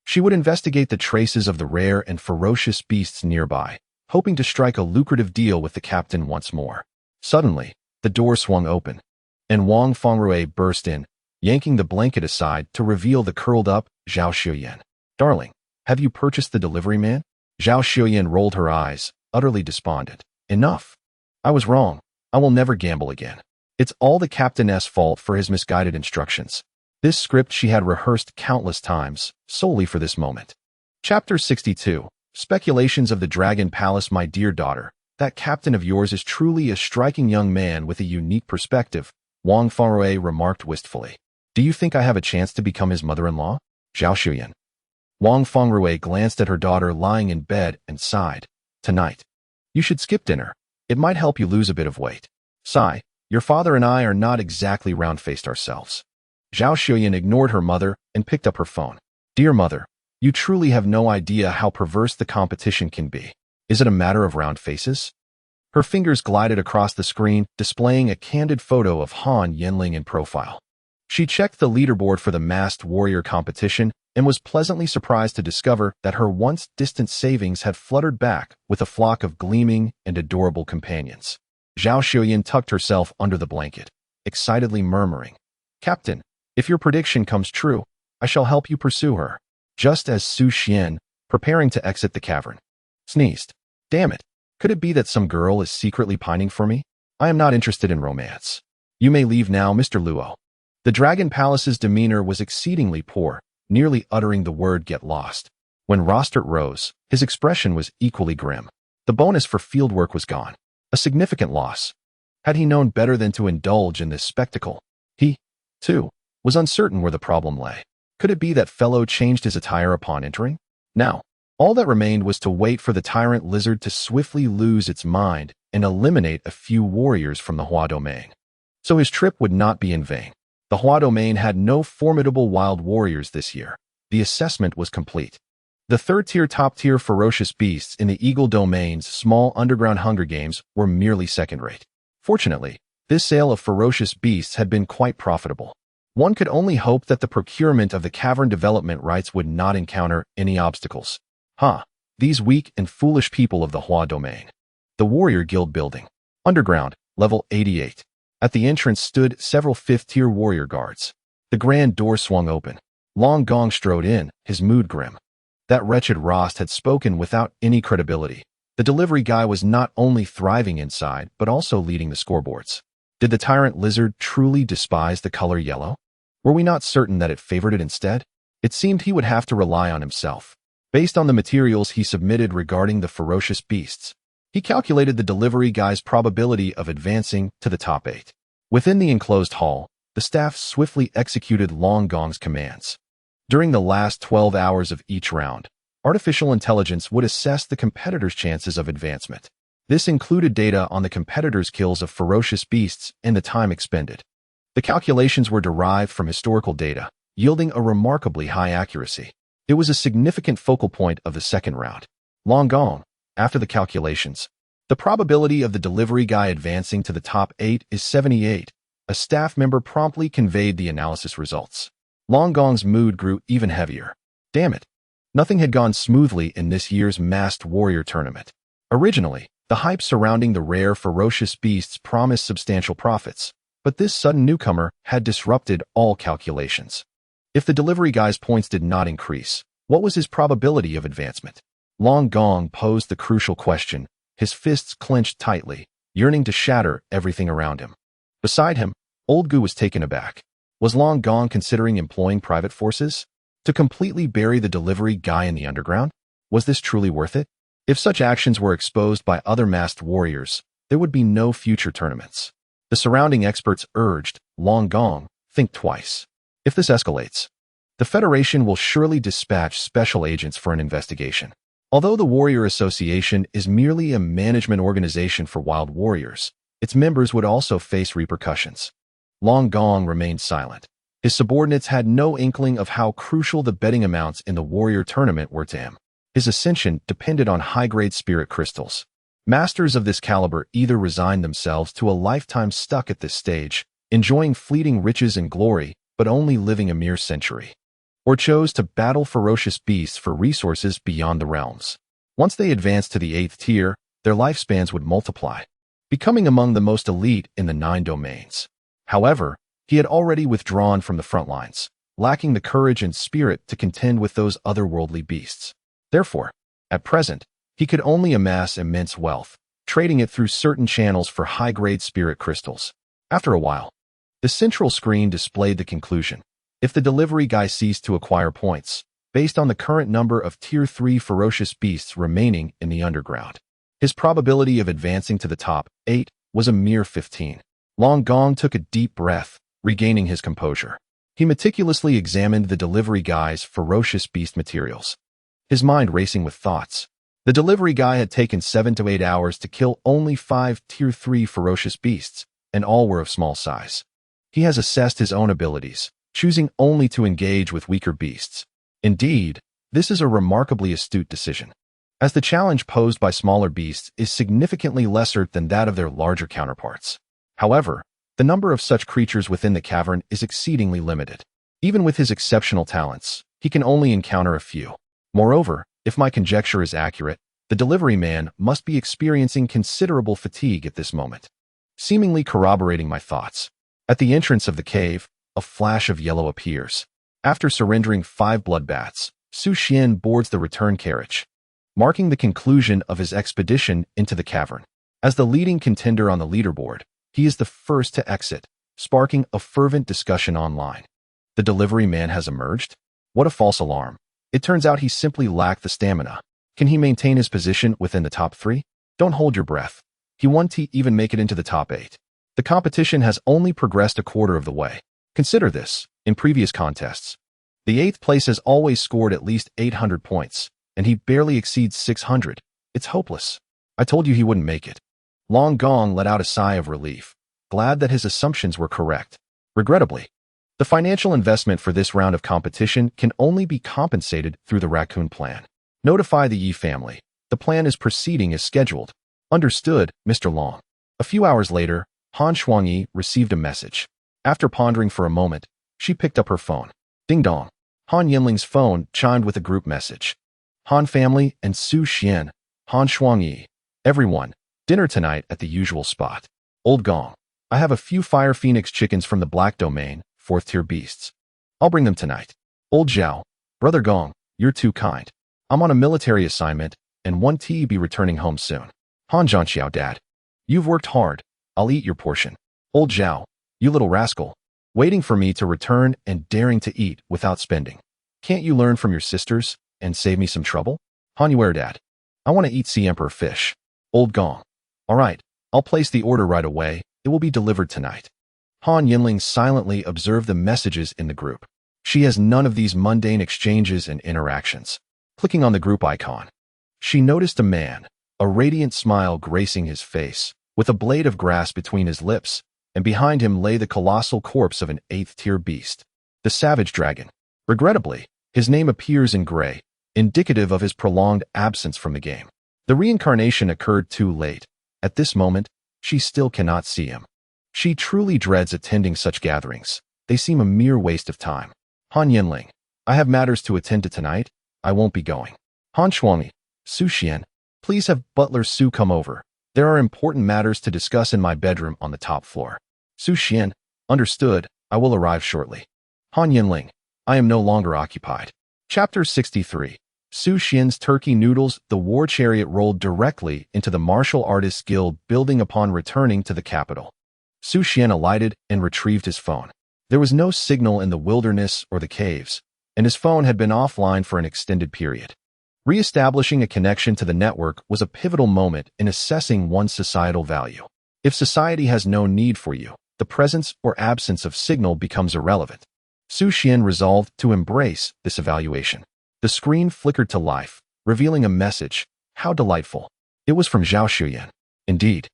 she would investigate the traces of the rare and ferocious beasts nearby, hoping to strike a lucrative deal with the captain once more. Suddenly, the door swung open, and Wang Fengrui burst in, yanking the blanket aside to reveal the curled-up Zhao Xuyan. Darling, have you purchased the delivery man? Zhao Xuyan rolled her eyes, utterly despondent. Enough. I was wrong. I will never gamble again. It's all the captain's fault for his misguided instructions. This script she had rehearsed countless times, solely for this moment. Chapter 62. Speculations of the Dragon Palace. My dear daughter, that captain of yours is truly a striking young man with a unique perspective, Wang Fengrui remarked wistfully. Do you think I have a chance to become his mother-in-law? Zhao Xuyan. Wang Fengrui glanced at her daughter lying in bed and sighed. Tonight. You should skip dinner. It might help you lose a bit of weight. Sigh, your father and I are not exactly round-faced ourselves. Zhao Xuyan ignored her mother and picked up her phone. Dear mother, you truly have no idea how perverse the competition can be. Is it a matter of round faces? Her fingers glided across the screen, displaying a candid photo of Han Yanling in profile. She checked the leaderboard for the masked warrior competition and was pleasantly surprised to discover that her once distant savings had fluttered back with a flock of gleaming and adorable companions. Zhao Xiuyan tucked herself under the blanket, excitedly murmuring, "Captain, if your prediction comes true, I shall help you pursue her." Just as Su Xuan, preparing to exit the cavern, sneezed. "Damn it! Could it be that some girl is secretly pining for me? I am not interested in romance. You may leave now, Mr. Luo." The Dragon Palace's demeanor was exceedingly poor, nearly uttering the word "get lost." When Rostert rose, his expression was equally grim. The bonus for fieldwork was gone. A significant loss. Had he known better than to indulge in this spectacle? He, too, was uncertain where the problem lay. Could it be that fellow changed his attire upon entering? Now, all that remained was to wait for the tyrant lizard to swiftly lose its mind and eliminate a few warriors from the Hua domain. So his trip would not be in vain. The Hua domain had no formidable wild warriors this year. The assessment was complete. The third-tier top-tier ferocious beasts in the Eagle Domain's small underground Hunger Games were merely second-rate. Fortunately, this sale of ferocious beasts had been quite profitable. One could only hope that the procurement of the cavern development rights would not encounter any obstacles. These weak and foolish people of the Hua domain. The Warrior Guild building. Underground, level 88. At the entrance stood several fifth-tier warrior guards. The grand door swung open. Long Gong strode in, his mood grim. That wretched Rost had spoken without any credibility. The delivery guy was not only thriving inside, but also leading the scoreboards. Did the tyrant lizard truly despise the color yellow? Were we not certain that it favored it instead? It seemed he would have to rely on himself. Based on the materials he submitted regarding the ferocious beasts, he calculated the delivery guy's probability of advancing to the top 8. Within the enclosed hall, the staff swiftly executed Long Gong's commands. During the last 12 hours of each round, artificial intelligence would assess the competitor's chances of advancement. This included data on the competitor's kills of ferocious beasts and the time expended. The calculations were derived from historical data, yielding a remarkably high accuracy. It was a significant focal point of the second round. Long Gong, after the calculations, the probability of the delivery guy advancing to the top 8 is 78. A staff member promptly conveyed the analysis results. Long Gong's mood grew even heavier. Damn it. Nothing had gone smoothly in this year's Masked Warrior tournament. Originally, the hype surrounding the rare ferocious beasts promised substantial profits, but this sudden newcomer had disrupted all calculations. If the delivery guy's points did not increase, what was his probability of advancement? Long Gong posed the crucial question, his fists clenched tightly, yearning to shatter everything around him. Beside him, Old Gu was taken aback. Was Long Gong considering employing private forces to completely bury the delivery guy in the underground? Was this truly worth it? If such actions were exposed by other masked warriors, there would be no future tournaments. The surrounding experts urged Long Gong, think twice. If this escalates, the Federation will surely dispatch special agents for an investigation. Although the Warrior Association is merely a management organization for wild warriors, its members would also face repercussions. Long Gong remained silent. His subordinates had no inkling of how crucial the betting amounts in the warrior tournament were to him. His ascension depended on high-grade spirit crystals. Masters of this caliber either resigned themselves to a lifetime stuck at this stage, enjoying fleeting riches and glory, but only living a mere century, or chose to battle ferocious beasts for resources beyond the realms. Once they advanced to the 8th tier, their lifespans would multiply, becoming among the most elite in the 9 domains. However, he had already withdrawn from the front lines, lacking the courage and spirit to contend with those otherworldly beasts. Therefore, at present, he could only amass immense wealth, trading it through certain channels for high-grade spirit crystals. After a while, the central screen displayed the conclusion. If the delivery guy ceased to acquire points, based on the current number of Tier 3 ferocious beasts remaining in the underground, his probability of advancing to the top 8 was a mere 15. Long Gong took a deep breath, regaining his composure. He meticulously examined the delivery guy's ferocious beast materials, his mind racing with thoughts. The delivery guy had taken 7 to 8 hours to kill only 5 Tier 3 ferocious beasts, and all were of small size. He has assessed his own abilities, choosing only to engage with weaker beasts. Indeed, this is a remarkably astute decision, as the challenge posed by smaller beasts is significantly lesser than that of their larger counterparts. However, The number of such creatures within the cavern is exceedingly limited. Even with his exceptional talents, he can only encounter a few. Moreover, if my conjecture is accurate, the delivery man must be experiencing considerable fatigue at this moment. Seemingly corroborating my thoughts. At the entrance of the cave, a flash of yellow appears. After surrendering 5 bloodbaths, Su Xuan boards the return carriage, marking the conclusion of his expedition into the cavern. As the leading contender on the leaderboard, he is the first to exit, sparking a fervent discussion online. The delivery man has emerged? What a false alarm. It turns out he simply lacked the stamina. Can he maintain his position within the top 3? Don't hold your breath. He won't even make it into the top 8. The competition has only progressed a quarter of the way. Consider this, in previous contests, the 8th place has always scored at least 800 points, and he barely exceeds 600. It's hopeless. I told you he wouldn't make it. Long Gong let out a sigh of relief, glad that his assumptions were correct. Regrettably, the financial investment for this round of competition can only be compensated through the raccoon plan. Notify the Yi family. The plan is proceeding as scheduled. Understood, Mr. Long. A few hours later, Han Shuangyi received a message. After pondering for a moment, she picked up her phone. Ding dong. Han Yanling's phone chimed with a group message. Han family and Su Xuan, Han Shuangyi. Everyone, dinner tonight at the usual spot. Old Gong. I have a few Fire Phoenix chickens from the Black Domain, 4th tier beasts. I'll bring them tonight. Old Zhao. Brother Gong, you're too kind. I'm on a military assignment, and won't be returning home soon. Han Zhanxiao Dad. You've worked hard. I'll eat your portion. Old Zhao. You little rascal. Waiting for me to return and daring to eat without spending. Can't you learn from your sisters and save me some trouble? Han Yuer Dad. I want to eat sea emperor fish. Old Gong. All right, I'll place the order right away. It will be delivered tonight. Han Yanling silently observed the messages in the group. She has none of these mundane exchanges and interactions. Clicking on the group icon, she noticed a man, a radiant smile gracing his face, with a blade of grass between his lips, and behind him lay the colossal corpse of an 8th tier beast, the savage dragon. Regrettably, his name appears in gray, indicative of his prolonged absence from the game. The reincarnation occurred too late. At this moment, she still cannot see him. She truly dreads attending such gatherings. They seem a mere waste of time. Han Yanling, I have matters to attend to tonight. I won't be going. Han Shuangyi, Su Xuan, please have Butler Su come over. There are important matters to discuss in my bedroom on the top floor. Su Xuan, understood. I will arrive shortly. Han Yanling, I am no longer occupied. Chapter 63. Su Xuan's Turkey Noodles. The war chariot rolled directly into the Martial Artists Guild building upon returning to the capital. Su Xuan alighted and retrieved his phone. There was no signal in the wilderness or the caves, and his phone had been offline for an extended period. Re-establishing a connection to the network was a pivotal moment in assessing one's societal value. If society has no need for you, the presence or absence of signal becomes irrelevant. Su Xuan resolved to embrace this evaluation. The screen flickered to life, revealing a message. How delightful. It was from Zhao Shuyan. Indeed,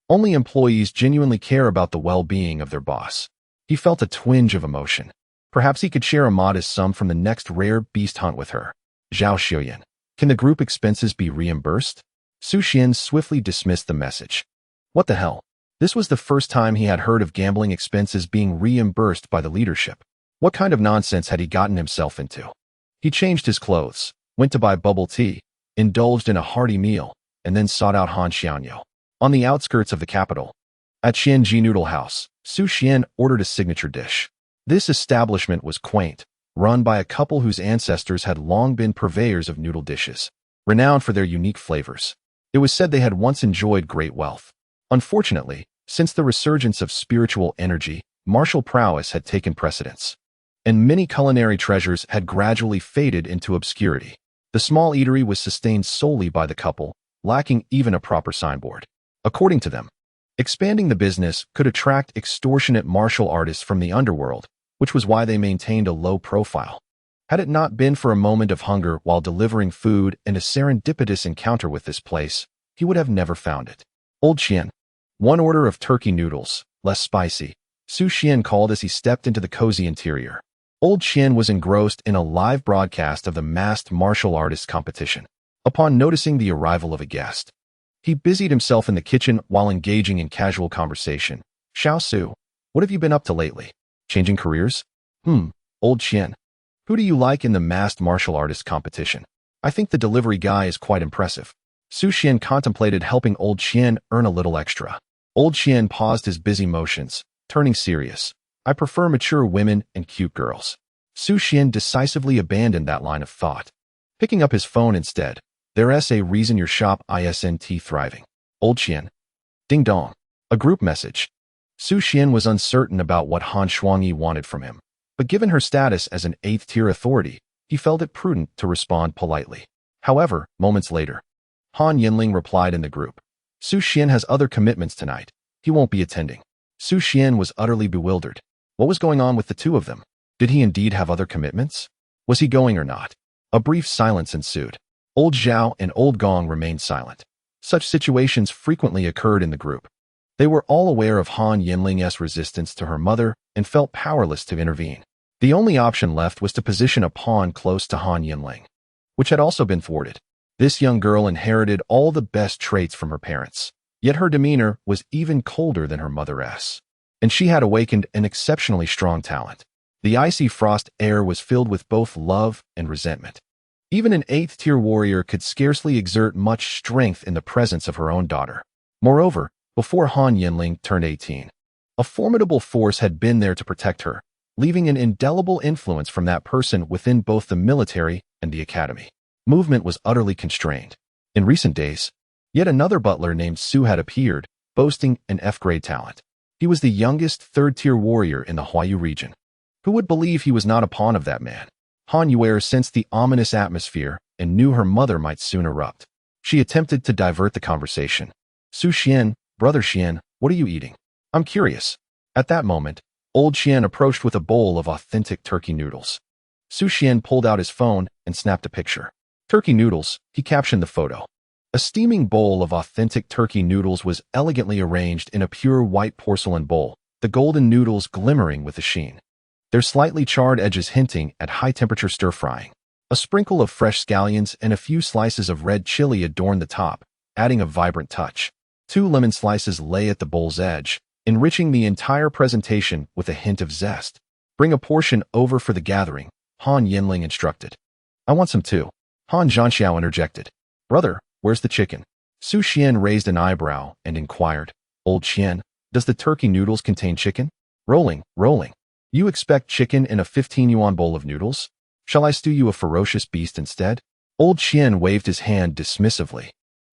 only employees genuinely care about the well-being of their boss. He felt a twinge of emotion. Perhaps he could share a modest sum from the next rare beast hunt with her. Zhao Shuyan. Can the group expenses be reimbursed? Su Xuan swiftly dismissed the message. What the hell? This was the first time he had heard of gambling expenses being reimbursed by the leadership. What kind of nonsense had he gotten himself into? He changed his clothes, went to buy bubble tea, indulged in a hearty meal, and then sought out Han Xianyo. On the outskirts of the capital, at Xianji Noodle House, Su Xuan ordered a signature dish. This establishment was quaint, run by a couple whose ancestors had long been purveyors of noodle dishes, renowned for their unique flavors. It was said they had once enjoyed great wealth. Unfortunately, since the resurgence of spiritual energy, martial prowess had taken precedence, and many culinary treasures had gradually faded into obscurity. The small eatery was sustained solely by the couple, lacking even a proper signboard. According to them, expanding the business could attract extortionate martial artists from the underworld, which was why they maintained a low profile. Had it not been for a moment of hunger while delivering food and a serendipitous encounter with this place, he would have never found it. Old Xian. 1 order of turkey noodles, less spicy, Su Xuan called as he stepped into the cozy interior. Old Xian was engrossed in a live broadcast of the masked martial artists competition. Upon noticing the arrival of a guest, he busied himself in the kitchen while engaging in casual conversation. Xiao Su, What have you been up to lately? Changing careers? Old Qian. Who do you like in the masked martial artist competition? I think the delivery guy is quite impressive. Su Xuan contemplated helping Old Qian earn a little extra. Old Qian paused his busy motions, turning serious. I prefer mature women and cute girls. Su Xuan decisively abandoned that line of thought. Picking up his phone instead, there's a reason your shop isn't thriving. Old Qian. Ding dong. A group message. Su Xuan was uncertain about what Han Shuangyi wanted from him, but given her status as an 8th-tier authority, he felt it prudent to respond politely. However, moments later, Han Yanling replied in the group. Su Xuan has other commitments tonight. He won't be attending. Su Xuan was utterly bewildered. What was going on with the two of them? Did he indeed have other commitments? Was he going or not? A brief silence ensued. Old Zhao and Old Gong remained silent. Such situations frequently occurred in the group. They were all aware of Han Yanling's resistance to her mother and felt powerless to intervene. The only option left was to position a pawn close to Han Yanling, which had also been thwarted. This young girl inherited all the best traits from her parents, yet her demeanor was even colder than her mother's, and she had awakened an exceptionally strong talent. The icy frost air was filled with both love and resentment. Even an 8th-tier warrior could scarcely exert much strength in the presence of her own daughter. Moreover, before Han Yanling turned 18, a formidable force had been there to protect her, leaving an indelible influence from that person within both the military and the academy. Movement was utterly constrained. In recent days, yet another butler named Su had appeared, boasting an F-grade talent. He was the youngest 3rd-tier warrior in the Huayu region. Who would believe he was not a pawn of that man? Han Yuer sensed the ominous atmosphere and knew her mother might soon erupt. She attempted to divert the conversation. Su Xuan, Brother Xian, what are you eating? I'm curious. At that moment, Old Qian approached with a bowl of authentic turkey noodles. Su Xuan pulled out his phone and snapped a picture. Turkey noodles, he captioned the photo. A steaming bowl of authentic turkey noodles was elegantly arranged in a pure white porcelain bowl, the golden noodles glimmering with a sheen. Their slightly charred edges hinting at high-temperature stir-frying. A sprinkle of fresh scallions and a few slices of red chili adorned the top, adding a vibrant touch. 2 lemon slices lay at the bowl's edge, enriching the entire presentation with a hint of zest. Bring a portion over for the gathering, Han Yanling instructed. I want some too. Han Zhanxiao interjected. Brother, where's the chicken? Su Xuan raised an eyebrow and inquired. Old Qian, does the turkey noodles contain chicken? Rolling. You expect chicken in a 15 yuan bowl of noodles? Shall I stew you a ferocious beast instead? Old Qian waved his hand dismissively,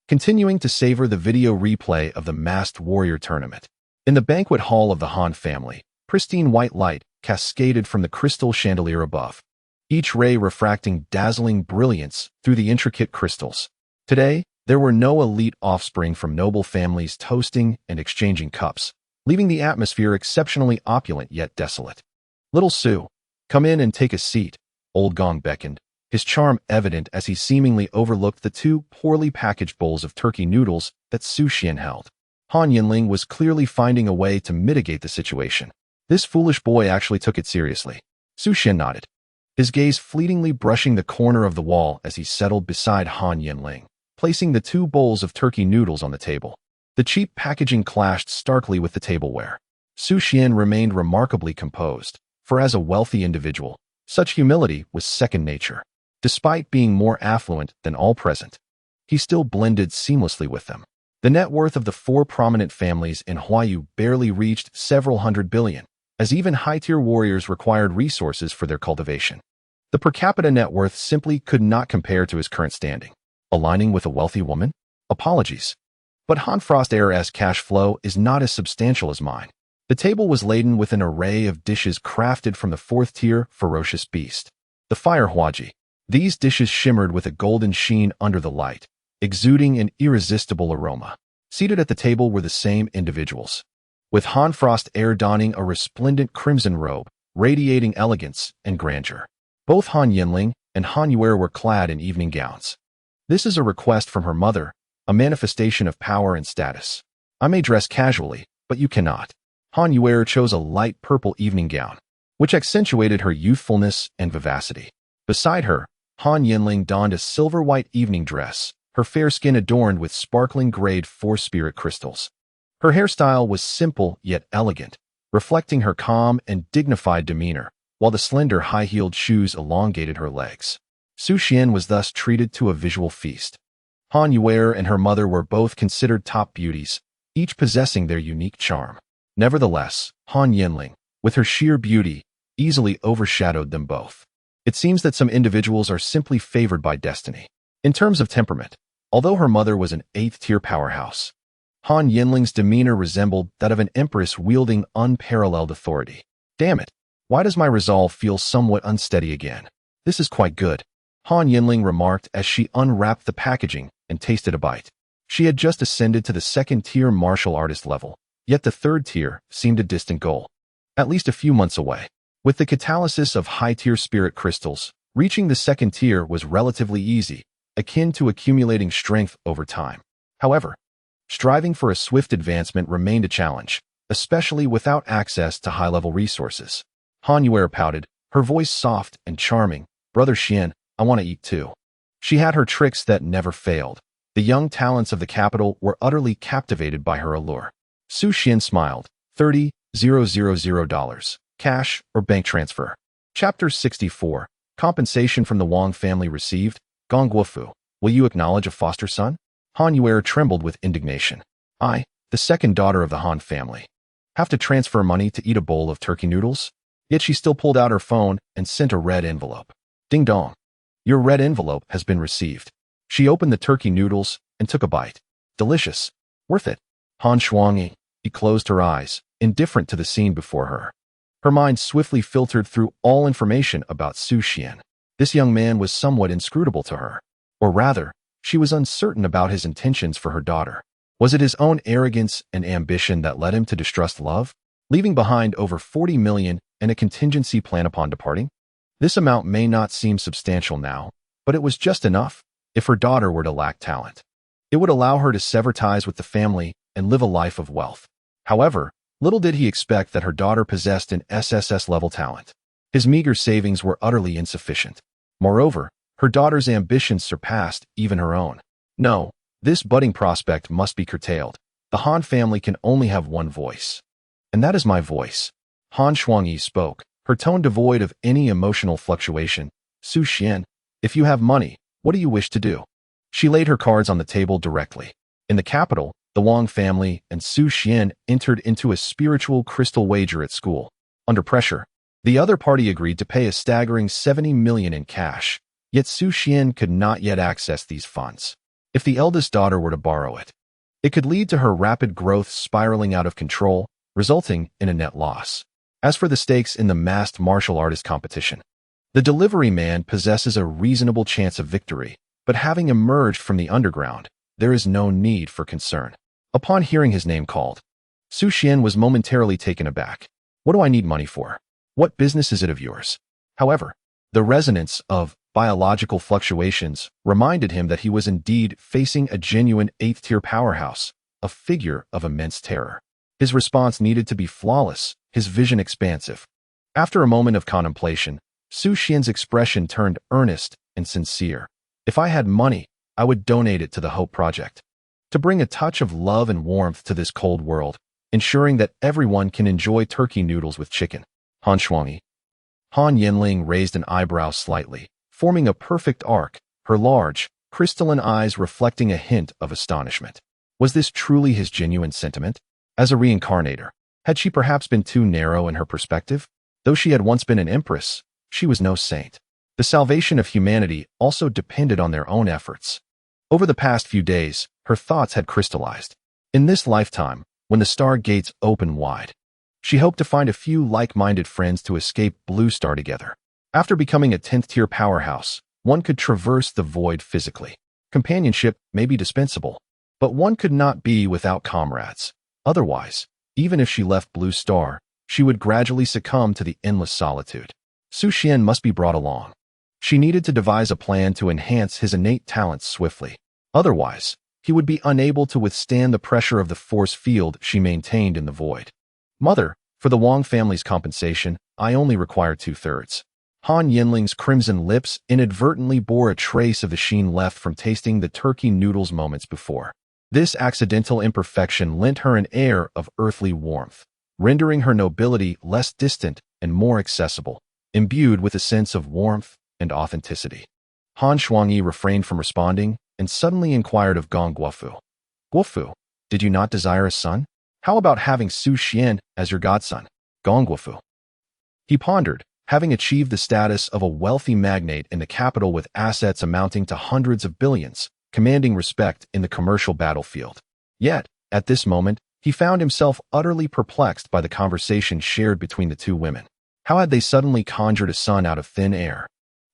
continuing to savor the video replay of the masked warrior tournament. In the banquet hall of the Han family, pristine white light cascaded from the crystal chandelier above, each ray refracting dazzling brilliance through the intricate crystals. Today, there were no elite offspring from noble families toasting and exchanging cups, leaving the atmosphere exceptionally opulent yet desolate. Little Su, come in and take a seat, Old Gong beckoned, his charm evident as he seemingly overlooked the 2 poorly packaged bowls of turkey noodles that Su Xuan held. Han Yanling was clearly finding a way to mitigate the situation. This foolish boy actually took it seriously. Su Xuan nodded, his gaze fleetingly brushing the corner of the wall as he settled beside Han Yanling, placing the 2 bowls of turkey noodles on the table. The cheap packaging clashed starkly with the tableware. Su Xuan remained remarkably composed, for as a wealthy individual, such humility was second nature. Despite being more affluent than all present, he still blended seamlessly with them. The net worth of the 4 prominent families in Huayu barely reached several hundred billion, as even high-tier warriors required resources for their cultivation. The per capita net worth simply could not compare to his current standing. Aligning with a wealthy woman? Apologies. But Han Frost Heir's cash flow is not as substantial as mine. The table was laden with an array of dishes crafted from the 4th-tier ferocious beast, the fire huaji. These dishes shimmered with a golden sheen under the light, exuding an irresistible aroma. Seated at the table were the same individuals, with Han Frost Heir donning a resplendent crimson robe, radiating elegance and grandeur. Both Han Yanling and Han Yuer were clad in evening gowns. This is a request from her mother, a manifestation of power and status. I may dress casually, but you cannot. Han Yuer chose a light purple evening gown, which accentuated her youthfulness and vivacity. Beside her, Han Yanling donned a silver-white evening dress, her fair skin adorned with sparkling grade 4 spirit crystals. Her hairstyle was simple yet elegant, reflecting her calm and dignified demeanor, while the slender high-heeled shoes elongated her legs. Su Xuan was thus treated to a visual feast. Han Yanling and her mother were both considered top beauties, each possessing their unique charm. Nevertheless, Han Yanling, with her sheer beauty, easily overshadowed them both. It seems that some individuals are simply favored by destiny. In terms of temperament, although her mother was an 8th-tier powerhouse, Han Yanling's demeanor resembled that of an empress wielding unparalleled authority. Damn it, why does my resolve feel somewhat unsteady again? This is quite good, Han Yanling remarked as she unwrapped the packaging and tasted a bite. She had just ascended to the 2nd-tier martial artist level, yet the 3rd tier seemed a distant goal, at least a few months away. With the catalysis of high-tier spirit crystals, reaching the 2nd tier was relatively easy, akin to accumulating strength over time. However, striving for a swift advancement remained a challenge, especially without access to high-level resources. Han Yanling pouted, her voice soft and charming. Brother Xian, I want to eat too. She had her tricks that never failed. The young talents of the capital were utterly captivated by her allure. Su Xuan smiled. $30,000, cash or bank transfer. Chapter 64, Compensation from the Wang family received. Gong Guofu, will you acknowledge a foster son? Han Yanling trembled with indignation. I, the 2nd daughter of the Han family, have to transfer money to eat a bowl of turkey noodles? Yet she still pulled out her phone and sent a red envelope. Ding dong. Your red envelope has been received. She opened the turkey noodles and took a bite. Delicious. Worth it. Han Shuangyi. She closed her eyes, indifferent to the scene before her. Her mind swiftly filtered through all information about Su Xuan. This young man was somewhat inscrutable to her. Or rather, she was uncertain about his intentions for her daughter. Was it his own arrogance and ambition that led him to distrust love, leaving behind over 40 million and a contingency plan upon departing? This amount may not seem substantial now, but it was just enough. If her daughter were to lack talent, it would allow her to sever ties with the family and live a life of wealth. However, little did he expect that her daughter possessed an SSS-level talent. His meager savings were utterly insufficient. Moreover, her daughter's ambitions surpassed even her own. No, this budding prospect must be curtailed. The Han family can only have one voice. And that is my voice. Han Shuangyi spoke, her tone devoid of any emotional fluctuation. Su Xuan, if you have money, what do you wish to do? She laid her cards on the table directly. In the capital, the Wang family and Su Xuan entered into a spiritual crystal wager at school. Under pressure, the other party agreed to pay a staggering 70 million in cash, yet Su Xuan could not yet access these funds. If the eldest daughter were to borrow it, it could lead to her rapid growth spiraling out of control, resulting in a net loss. As for the stakes in the masked martial artist competition, the delivery man possesses a reasonable chance of victory, but having emerged from the underground, there is no need for concern. Upon hearing his name called, Su Xuan was momentarily taken aback. What do I need money for? What business is it of yours? However, the resonance of biological fluctuations reminded him that he was indeed facing a genuine 8th-tier powerhouse, a figure of immense terror. His response needed to be flawless, his vision expansive. After a moment of contemplation, Su Xuan's expression turned earnest and sincere. If I had money, I would donate it to the Hope Project, to bring a touch of love and warmth to this cold world, ensuring that everyone can enjoy turkey noodles with chicken. Han Shuangyi. Han Yanling raised an eyebrow slightly, forming a perfect arc, her large, crystalline eyes reflecting a hint of astonishment. Was this truly his genuine sentiment? As a reincarnator, had she perhaps been too narrow in her perspective? Though she had once been an empress, she was no saint. The salvation of humanity also depended on their own efforts. Over the past few days, her thoughts had crystallized. In this lifetime, when the star gates open wide, she hoped to find a few like-minded friends to escape Blue Star together. After becoming a 10th-tier powerhouse, one could traverse the void physically. Companionship may be dispensable, but one could not be without comrades. Otherwise, even if she left Blue Star, she would gradually succumb to the endless solitude. Su Xuan must be brought along. She needed to devise a plan to enhance his innate talents swiftly. Otherwise, he would be unable to withstand the pressure of the force field she maintained in the void. Mother, for the Wang family's compensation, I only require 2/3. Han Yanling's crimson lips inadvertently bore a trace of the sheen left from tasting the turkey noodles moments before. This accidental imperfection lent her an air of earthly warmth. rendering her nobility less distant and more accessible, imbued with a sense of warmth and authenticity. Han Shuangyi refrained from responding and suddenly inquired of Gong Guofu. Guofu, did you not desire a son? How about having Su Xuan as your godson? Gong Guofu. He pondered, having achieved the status of a wealthy magnate in the capital with assets amounting to hundreds of billions, commanding respect in the commercial battlefield. Yet, at this moment, he found himself utterly perplexed by the conversation shared between the two women. How had they suddenly conjured a son out of thin air?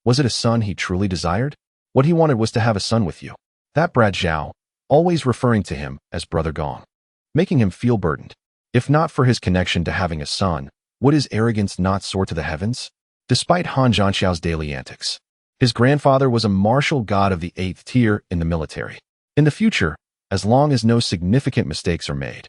Was it a son he truly desired? What he wanted was to have a son with you. That brat Zhao, always referring to him as Brother Gong, making him feel burdened. If not for his connection to having a son, would his arrogance not soar to the heavens? Despite Han Zhanxiao's daily antics, his grandfather was a martial god of the 8th tier in the military. In the future, as long as no significant mistakes are made,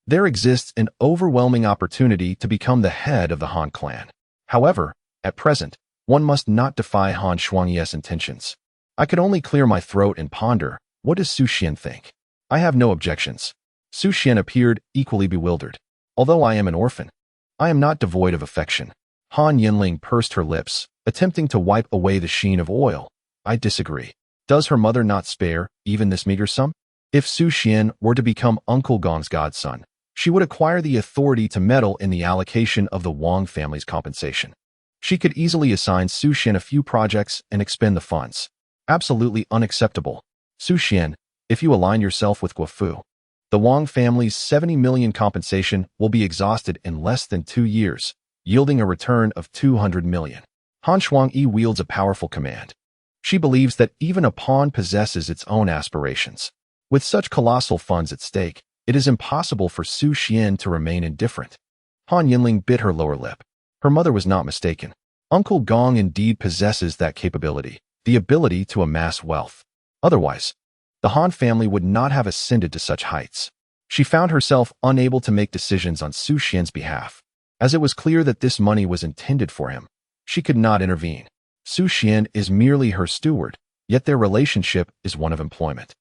there exists an overwhelming opportunity to become the head of the Han clan. However, at present, one must not defy Han Shuangyi's intentions. I could only clear my throat and ponder, what does Su Xuan think? I have no objections. Su Xuan appeared equally bewildered. Although I am an orphan, I am not devoid of affection. Han Yanling pursed her lips, attempting to wipe away the sheen of oil. I disagree. Does her mother not spare even this meager sum? If Su Xuan were to become Uncle Gong's godson, she would acquire the authority to meddle in the allocation of the Wang family's compensation. She could easily assign Su Xuan a few projects and expend the funds. Absolutely unacceptable. Su Xuan, if you align yourself with Guofu, the Wang family's 70 million compensation will be exhausted in less than 2 years, yielding a return of 200 million. Han Shuangyi wields a powerful command. She believes that even a pawn possesses its own aspirations. With such colossal funds at stake, it is impossible for Su Xuan to remain indifferent. Han Yanling bit her lower lip. Her mother was not mistaken. Uncle Gong indeed possesses that capability, the ability to amass wealth. Otherwise, the Han family would not have ascended to such heights. She found herself unable to make decisions on Su Xuan's behalf. As it was clear that this money was intended for him, she could not intervene. Su Xuan is merely her steward, yet their relationship is one of employment.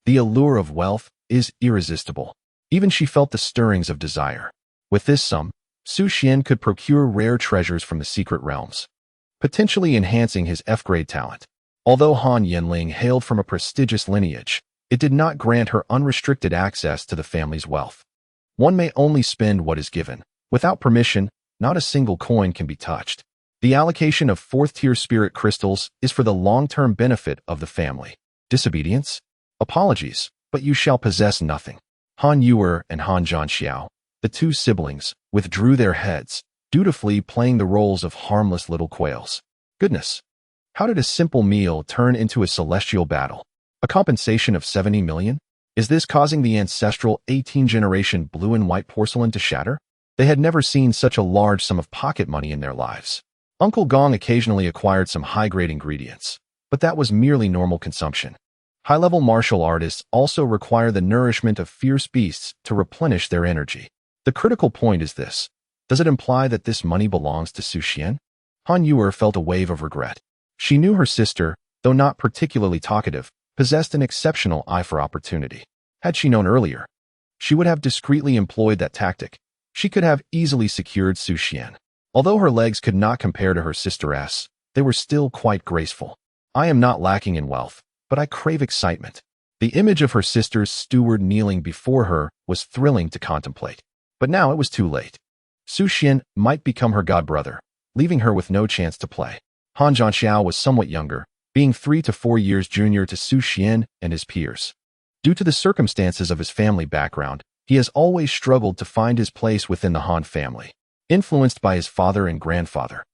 The allure of wealth is irresistible. Even she felt the stirrings of desire. With this sum, Su Xuan could procure rare treasures from the secret realms, potentially enhancing his F-grade talent. Although Han Yanling hailed from a prestigious lineage, it did not grant her unrestricted access to the family's wealth. One may only spend what is given. Without permission, not a single coin can be touched. The allocation of 4th-tier spirit crystals is for the long-term benefit of the family. Disobedience? Apologies, but you shall possess nothing. Han Yuer and Han Zhanxiao, the two siblings, withdrew their heads, dutifully playing the roles of harmless little quails. Goodness! How did a simple meal turn into a celestial battle? A compensation of 70 million? Is this causing the ancestral 18th-generation blue and white porcelain to shatter? They had never seen such a large sum of pocket money in their lives. Uncle Gong occasionally acquired some high-grade ingredients, but that was merely normal consumption. High-level martial artists also require the nourishment of fierce beasts to replenish their energy. The critical point is this. Does it imply that this money belongs to Su Xuan? Han Yuer felt a wave of regret. She knew her sister, though not particularly talkative, possessed an exceptional eye for opportunity. Had she known earlier, she would have discreetly employed that tactic. She could have easily secured Su Xuan. Although her legs could not compare to her sister's, they were still quite graceful. I am not lacking in wealth, but I crave excitement. The image of her sister's steward kneeling before her was thrilling to contemplate. But now it was too late. Su Xuan might become her godbrother, leaving her with no chance to play. Han Zhanxiao was somewhat younger, being 3 to 4 years junior to Su Xuan and his peers. Due to the circumstances of his family background, he has always struggled to find his place within the Han family. Influenced by his father and grandfather,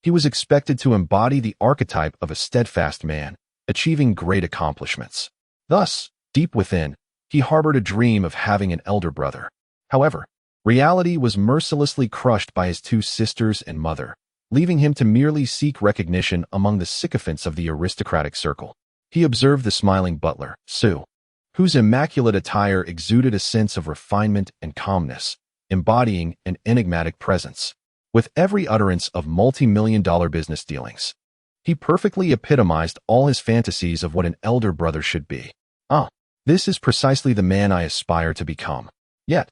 he was expected to embody the archetype of a steadfast man, achieving great accomplishments. Thus, deep within, he harbored a dream of having an elder brother. However, reality was mercilessly crushed by his 2 sisters and mother, leaving him to merely seek recognition among the sycophants of the aristocratic circle. He observed the smiling butler, Su, whose immaculate attire exuded a sense of refinement and calmness, embodying an enigmatic presence. With every utterance of multi-million-dollar business dealings, he perfectly epitomized all his fantasies of what an elder brother should be. This is precisely the man I aspire to become. Yet,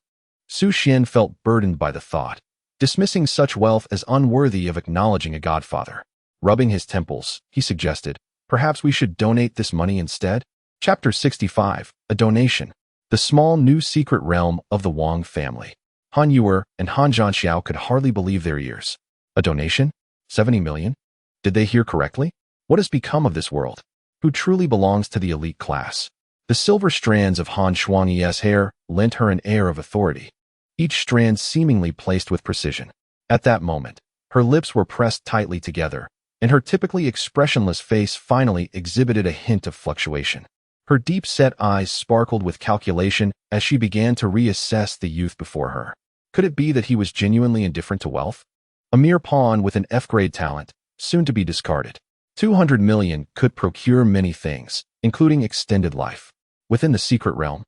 Su Xuan felt burdened by the thought, dismissing such wealth as unworthy of acknowledging a godfather. Rubbing his temples, he suggested, perhaps we should donate this money instead? Chapter 65, A Donation. The small new secret realm of the Wang family. Han Yuer and Han Zhanxiao could hardly believe their ears. A donation? 70 million? Did they hear correctly? What has become of this world? Who truly belongs to the elite class? The silver strands of Han Shuangyi's hair lent her an air of authority, each strand seemingly placed with precision. At that moment, her lips were pressed tightly together, and her typically expressionless face finally exhibited a hint of fluctuation. Her deep-set eyes sparkled with calculation as she began to reassess the youth before her. Could it be that he was genuinely indifferent to wealth? A mere pawn with an F-grade talent, soon to be discarded. 200 million could procure many things, including extended life. Within the secret realm,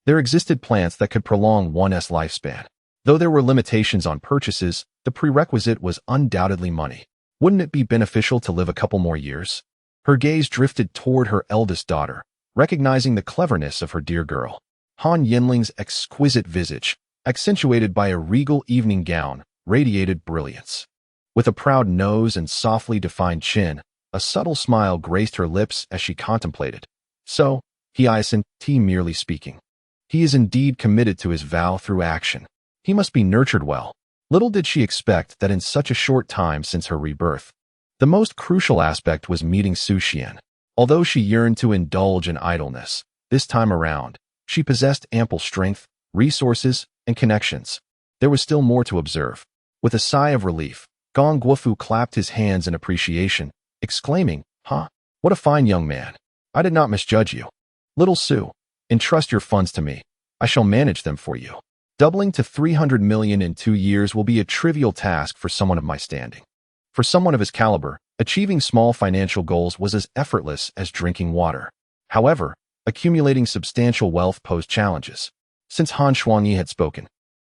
there existed plants that could prolong one's lifespan. Though there were limitations on purchases, the prerequisite was undoubtedly money. Wouldn't it be beneficial to live a couple more years? Her gaze drifted toward her eldest daughter, recognizing the cleverness of her dear girl. Han Yanling's exquisite visage, accentuated by a regal evening gown, radiated brilliance. With a proud nose and softly defined chin, a subtle smile graced her lips as she contemplated. So, he isn't merely speaking. He is indeed committed to his vow through action. He must be nurtured well. Little did she expect that in such a short time since her rebirth, the most crucial aspect was meeting Su Xuan. Although she yearned to indulge in idleness, this time around, she possessed ample strength, resources, and connections. There was still more to observe. With a sigh of relief, Gong Guofu clapped his hands in appreciation, exclaiming, "Huh? What a fine young man. I did not misjudge you. Little Su, entrust your funds to me. I shall manage them for you. Doubling to 300 million in 2 years will be a trivial task for someone of my standing. For someone of his caliber, achieving small financial goals was as effortless as drinking water. However, accumulating substantial wealth posed challenges. Since Han Shuangyi had spoken,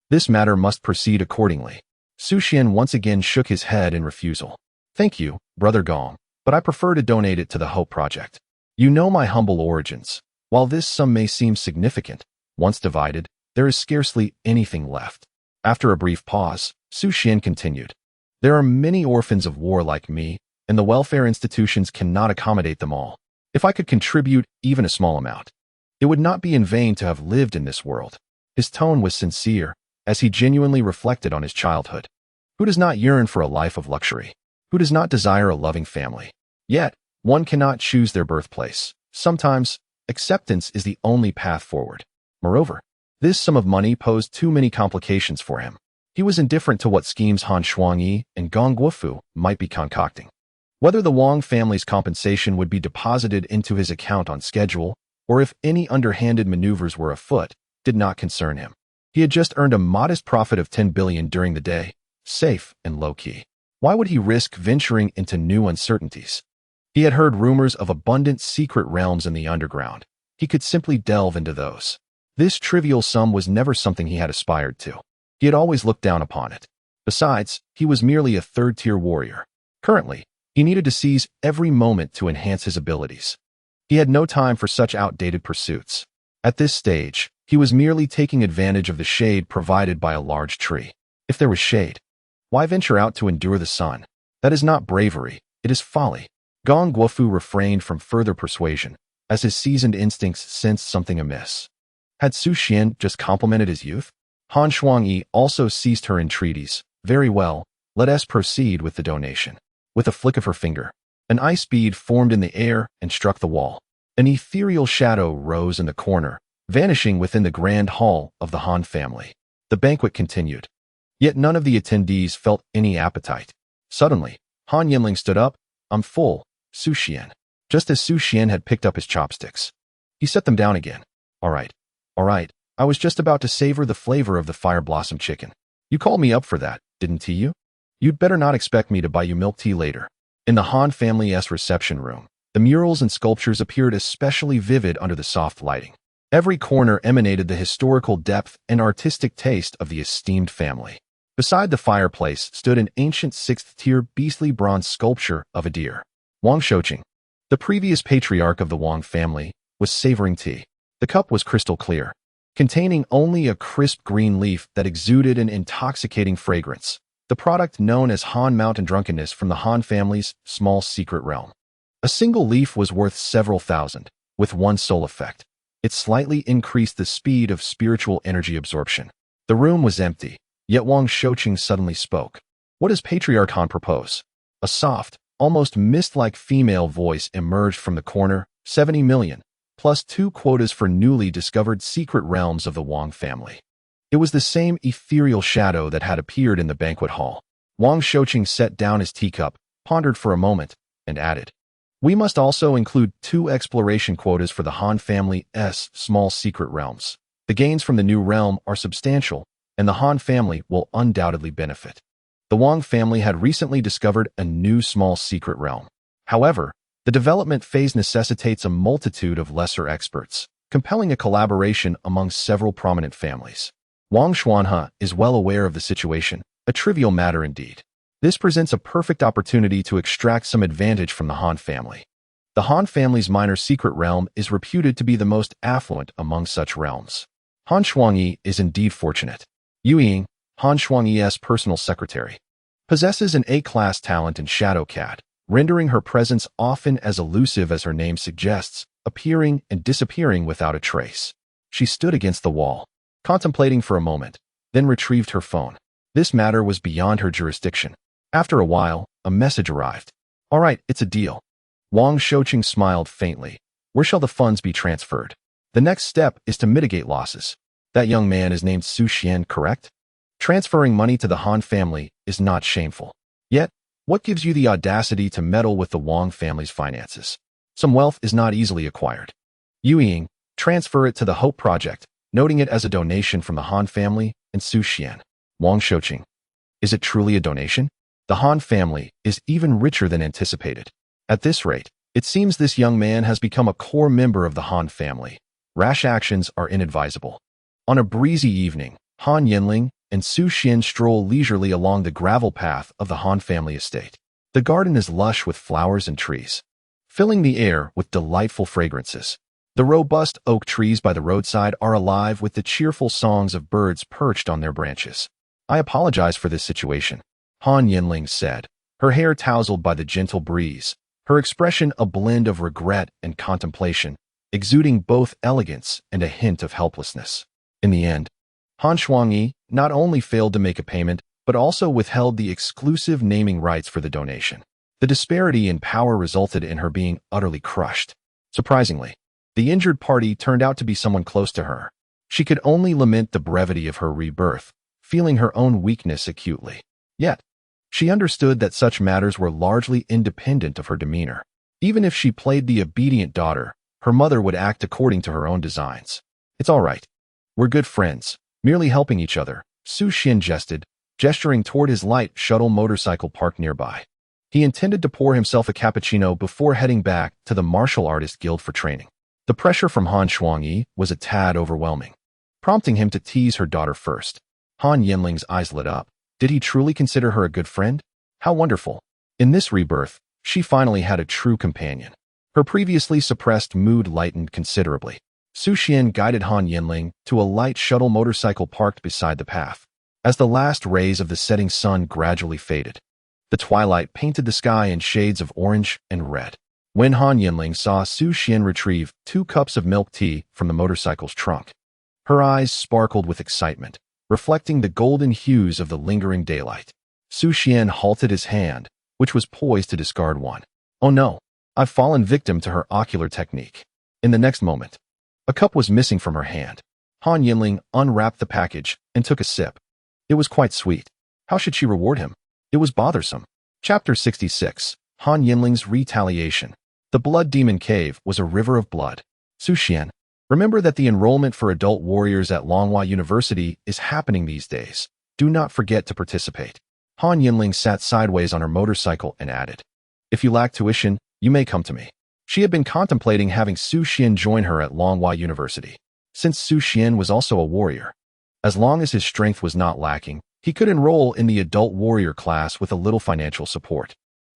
this matter must proceed accordingly." Su Xuan once again shook his head in refusal. "Thank you, Brother Gong, but I prefer to donate it to the Hope Project. You know my humble origins. While this sum may seem significant, once divided, there is scarcely anything left." After a brief pause, Su Xuan continued, "There are many orphans of war like me, and the welfare institutions cannot accommodate them all. If I could contribute even a small amount, it would not be in vain to have lived in this world." His tone was sincere, as he genuinely reflected on his childhood. Who does not yearn for a life of luxury? Who does not desire a loving family? Yet, one cannot choose their birthplace. Sometimes, acceptance is the only path forward. Moreover, this sum of money posed too many complications for him. He was indifferent to what schemes Han Shuangyi and Gong Guofu might be concocting. Whether the Wang family's compensation would be deposited into his account on schedule, or if any underhanded maneuvers were afoot, did not concern him. He had just earned a modest profit of 10 billion during the day, safe and low-key. Why would he risk venturing into new uncertainties? He had heard rumors of abundant secret realms in the underground. He could simply delve into those. This trivial sum was never something he had aspired to. He had always looked down upon it. Besides, he was merely a third-tier warrior. Currently, he needed to seize every moment to enhance his abilities. He had no time for such outdated pursuits. At this stage, he was merely taking advantage of the shade provided by a large tree. If there was shade, why venture out to endure the sun? That is not bravery, it is folly. Gong Guofu refrained from further persuasion, as his seasoned instincts sensed something amiss. Had Su Xuan just complimented his youth? Han Shuangyi also ceased her entreaties. "Very well, let us proceed with the donation." With a flick of her finger, an ice bead formed in the air and struck the wall. An ethereal shadow rose in the corner, vanishing within the grand hall of the Han family. The banquet continued. Yet none of the attendees felt any appetite. Suddenly, Han Yanling stood up. "I'm full, Su Xuan." Just as Su Xuan had picked up his chopsticks, he set them down again. All right. I was just about to savor the flavor of the fire blossom chicken. You called me up for that, didn't you? You'd better not expect me to buy you milk tea later." In the Han family's reception room, the murals and sculptures appeared especially vivid under the soft lighting. Every corner emanated the historical depth and artistic taste of the esteemed family. Beside the fireplace stood an ancient 6th-tier beastly bronze sculpture of a deer. Wang Shouqing, the previous patriarch of the Wang family, was savoring tea. The cup was crystal clear, containing only a crisp green leaf that exuded an intoxicating fragrance, the product known as Han Mountain Drunkenness from the Han family's small secret realm. A single leaf was worth several thousand, with one sole effect. It slightly increased the speed of spiritual energy absorption. The room was empty, yet Wang Shouqing suddenly spoke. What does Patriarch Han propose? A soft, almost mist-like female voice emerged from the corner. 70 million, plus 2 quotas for newly discovered secret realms of the Wang family. It was the same ethereal shadow that had appeared in the banquet hall. Wang Shouqing set down his teacup, pondered for a moment, and added, "We must also include 2 exploration quotas for the Han family's small secret realms. The gains from the new realm are substantial, and the Han family will undoubtedly benefit." The Wang family had recently discovered a new small secret realm. However, the development phase necessitates a multitude of lesser experts, compelling a collaboration among several prominent families. Wang Xuanhe is well aware of the situation, a trivial matter indeed. This presents a perfect opportunity to extract some advantage from the Han family. The Han family's minor secret realm is reputed to be the most affluent among such realms. Han Shuangyi is indeed fortunate. Yu Ying, Han Shuangyi's personal secretary, possesses an A-class talent in Shadow Cat, rendering her presence often as elusive as her name suggests, appearing and disappearing without a trace. She stood against the wall, contemplating for a moment, then retrieved her phone. This matter was beyond her jurisdiction. After a while, a message arrived. "All right, it's a deal." Wang Shouqing smiled faintly. "Where shall the funds be transferred?" "The next step is to mitigate losses. That young man is named Su Xuan, correct? Transferring money to the Han family is not shameful. Yet, what gives you the audacity to meddle with the Wang family's finances? Some wealth is not easily acquired. Yu Ying, transfer it to the Hope Project, noting it as a donation from the Han family and Su Xuan." Wang Shouqing, "Is it truly a donation? The Han family is even richer than anticipated. At this rate, it seems this young man has become a core member of the Han family. Rash actions are inadvisable." On a breezy evening, Han Yanling and Su Xuan stroll leisurely along the gravel path of the Han family estate. The garden is lush with flowers and trees, filling the air with delightful fragrances. The robust oak trees by the roadside are alive with the cheerful songs of birds perched on their branches. "I apologize for this situation," Han Yanling said, her hair tousled by the gentle breeze, her expression a blend of regret and contemplation, exuding both elegance and a hint of helplessness. In the end, Han Shuangyi not only failed to make a payment, but also withheld the exclusive naming rights for the donation. The disparity in power resulted in her being utterly crushed. Surprisingly, the injured party turned out to be someone close to her. She could only lament the brevity of her rebirth, feeling her own weakness acutely. Yet, she understood that such matters were largely independent of her demeanor. Even if she played the obedient daughter, her mother would act according to her own designs. "It's all right. We're good friends, merely helping each other," Su Xuan jested, gesturing toward his light shuttle motorcycle parked nearby. He intended to pour himself a cappuccino before heading back to the Martial Artist Guild for training. The pressure from Han Shuangyi was a tad overwhelming, prompting him to tease her daughter first. Han Yanling's eyes lit up. Did he truly consider her a good friend? How wonderful. In this rebirth, she finally had a true companion. Her previously suppressed mood lightened considerably. Su Xuan guided Han Yanling to a light shuttle motorcycle parked beside the path. As the last rays of the setting sun gradually faded, the twilight painted the sky in shades of orange and red. When Han Yanling saw Su Xuan retrieve 2 cups of milk tea from the motorcycle's trunk, her eyes sparkled with excitement, reflecting the golden hues of the lingering daylight. Su Xuan halted his hand, which was poised to discard one. "Oh no, I've fallen victim to her ocular technique." In the next moment, a cup was missing from her hand. Han Yanling unwrapped the package and took a sip. It was quite sweet. How should she reward him? It was bothersome. Chapter 66, Han Yanling's Retaliation. The Blood Demon Cave was a river of blood. Su Xuan, remember that the enrollment for adult warriors at Longhua University is happening these days. Do not forget to participate. Han Yanling sat sideways on her motorcycle and added, "If you lack tuition, you may come to me." She had been contemplating having Su Xuan join her at Longhua University, since Su Xuan was also a warrior. As long as his strength was not lacking, he could enroll in the adult warrior class with a little financial support.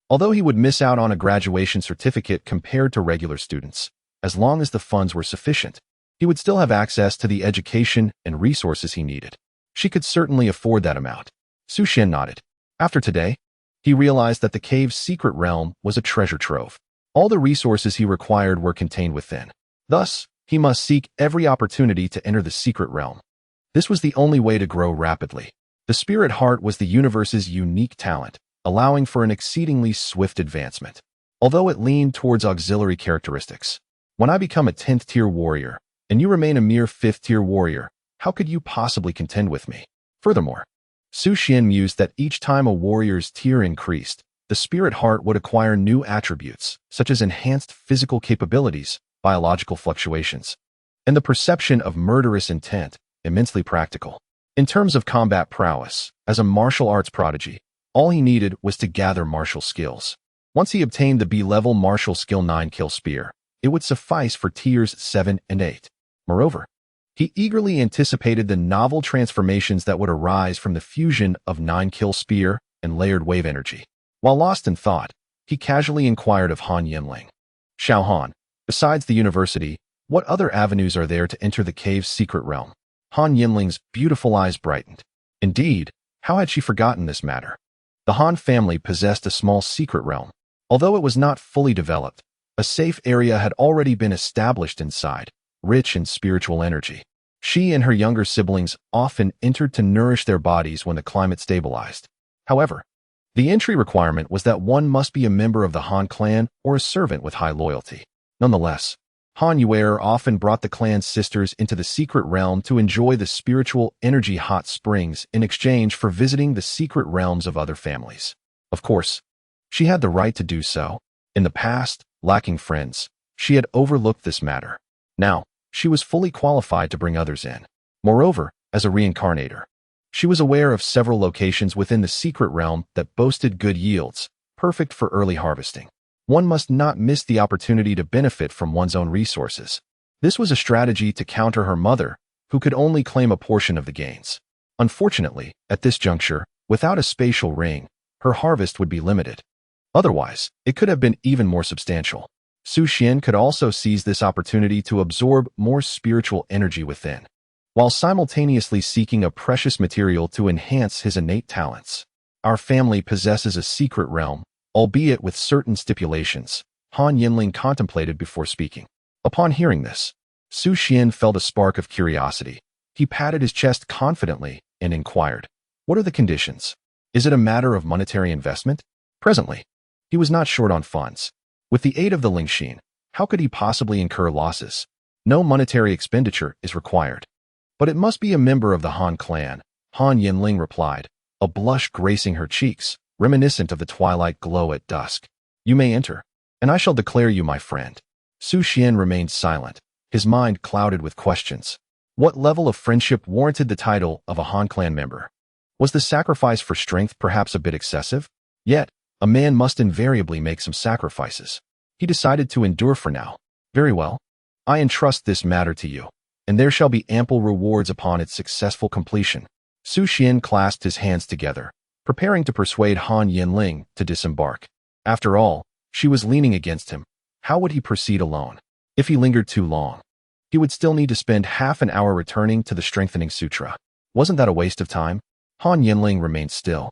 Although he would miss out on a graduation certificate compared to regular students, as long as the funds were sufficient, he would still have access to the education and resources he needed. She could certainly afford that amount. Su Xuan nodded. After today, he realized that the cave's secret realm was a treasure trove. All the resources he required were contained within. Thus, he must seek every opportunity to enter the secret realm. This was the only way to grow rapidly. The spirit heart was the universe's unique talent, allowing for an exceedingly swift advancement. Although it leaned towards auxiliary characteristics. When I become a 10th tier warrior, and you remain a mere 5th tier warrior, how could you possibly contend with me? Furthermore, Su Xuan mused that each time a warrior's tier increased, the spirit heart would acquire new attributes, such as enhanced physical capabilities, biological fluctuations, and the perception of murderous intent, immensely practical. In terms of combat prowess, as a martial arts prodigy, all he needed was to gather martial skills. Once he obtained the B-level martial skill 9 kill spear, it would suffice for tiers 7 and 8. Moreover, he eagerly anticipated the novel transformations that would arise from the fusion of 9 kill spear and layered wave energy. While lost in thought, he casually inquired of Han Yanling. "Xiao Han, besides the university, what other avenues are there to enter the cave's secret realm?" Han Yanling's beautiful eyes brightened. Indeed, how had she forgotten this matter? The Han family possessed a small secret realm. Although it was not fully developed, a safe area had already been established inside, rich in spiritual energy. She and her younger siblings often entered to nourish their bodies when the climate stabilized. However, the entry requirement was that one must be a member of the Han clan or a servant with high loyalty. Nonetheless, Han Yuer often brought the clan's sisters into the secret realm to enjoy the spiritual energy hot springs in exchange for visiting the secret realms of other families. Of course, she had the right to do so. In the past, lacking friends, she had overlooked this matter. Now, she was fully qualified to bring others in. Moreover, as a reincarnator, she was aware of several locations within the secret realm that boasted good yields, perfect for early harvesting. One must not miss the opportunity to benefit from one's own resources. This was a strategy to counter her mother, who could only claim a portion of the gains. Unfortunately, at this juncture, without a spatial ring, her harvest would be limited. Otherwise, it could have been even more substantial. Su Xuan could also seize this opportunity to absorb more spiritual energy within, while simultaneously seeking a precious material to enhance his innate talents. "Our family possesses a secret realm, albeit with certain stipulations," Han Yanling contemplated before speaking. Upon hearing this, Su Xuan felt a spark of curiosity. He patted his chest confidently and inquired, "What are the conditions? Is it a matter of monetary investment?" Presently, he was not short on funds. With the aid of the Lingxin, how could he possibly incur losses? No monetary expenditure is required. "But it must be a member of the Han clan," Han Yanling replied, a blush gracing her cheeks, reminiscent of the twilight glow at dusk. "You may enter, and I shall declare you my friend." Su Xuan remained silent, his mind clouded with questions. What level of friendship warranted the title of a Han clan member? Was the sacrifice for strength perhaps a bit excessive? Yet, a man must invariably make some sacrifices. He decided to endure for now. "Very well. I entrust this matter to you, and there shall be ample rewards upon its successful completion." Su Xuan clasped his hands together, preparing to persuade Han Yanling to disembark. After all, she was leaning against him. How would he proceed alone? If he lingered too long, he would still need to spend half an hour returning to the strengthening sutra. Wasn't that a waste of time? Han Yanling remained still,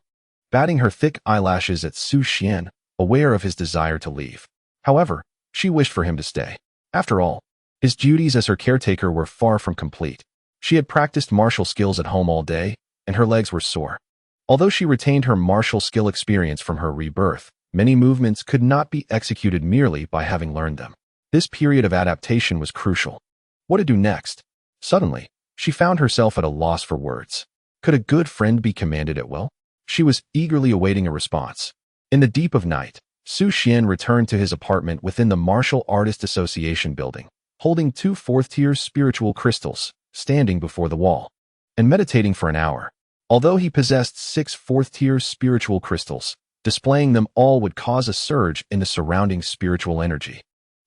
batting her thick eyelashes at Su Xuan, aware of his desire to leave. However, she wished for him to stay. After all, his duties as her caretaker were far from complete. She had practiced martial skills at home all day, and her legs were sore. Although she retained her martial skill experience from her rebirth, many movements could not be executed merely by having learned them. This period of adaptation was crucial. What to do next? Suddenly, she found herself at a loss for words. Could a good friend be commanded at will? She was eagerly awaiting a response. In the deep of night, Su Xuan returned to his apartment within the Martial Artist Association building, holding 2 4th-tier spiritual crystals, standing before the wall, and meditating for an hour. Although he possessed 6 4th-tier spiritual crystals, displaying them all would cause a surge in the surrounding spiritual energy,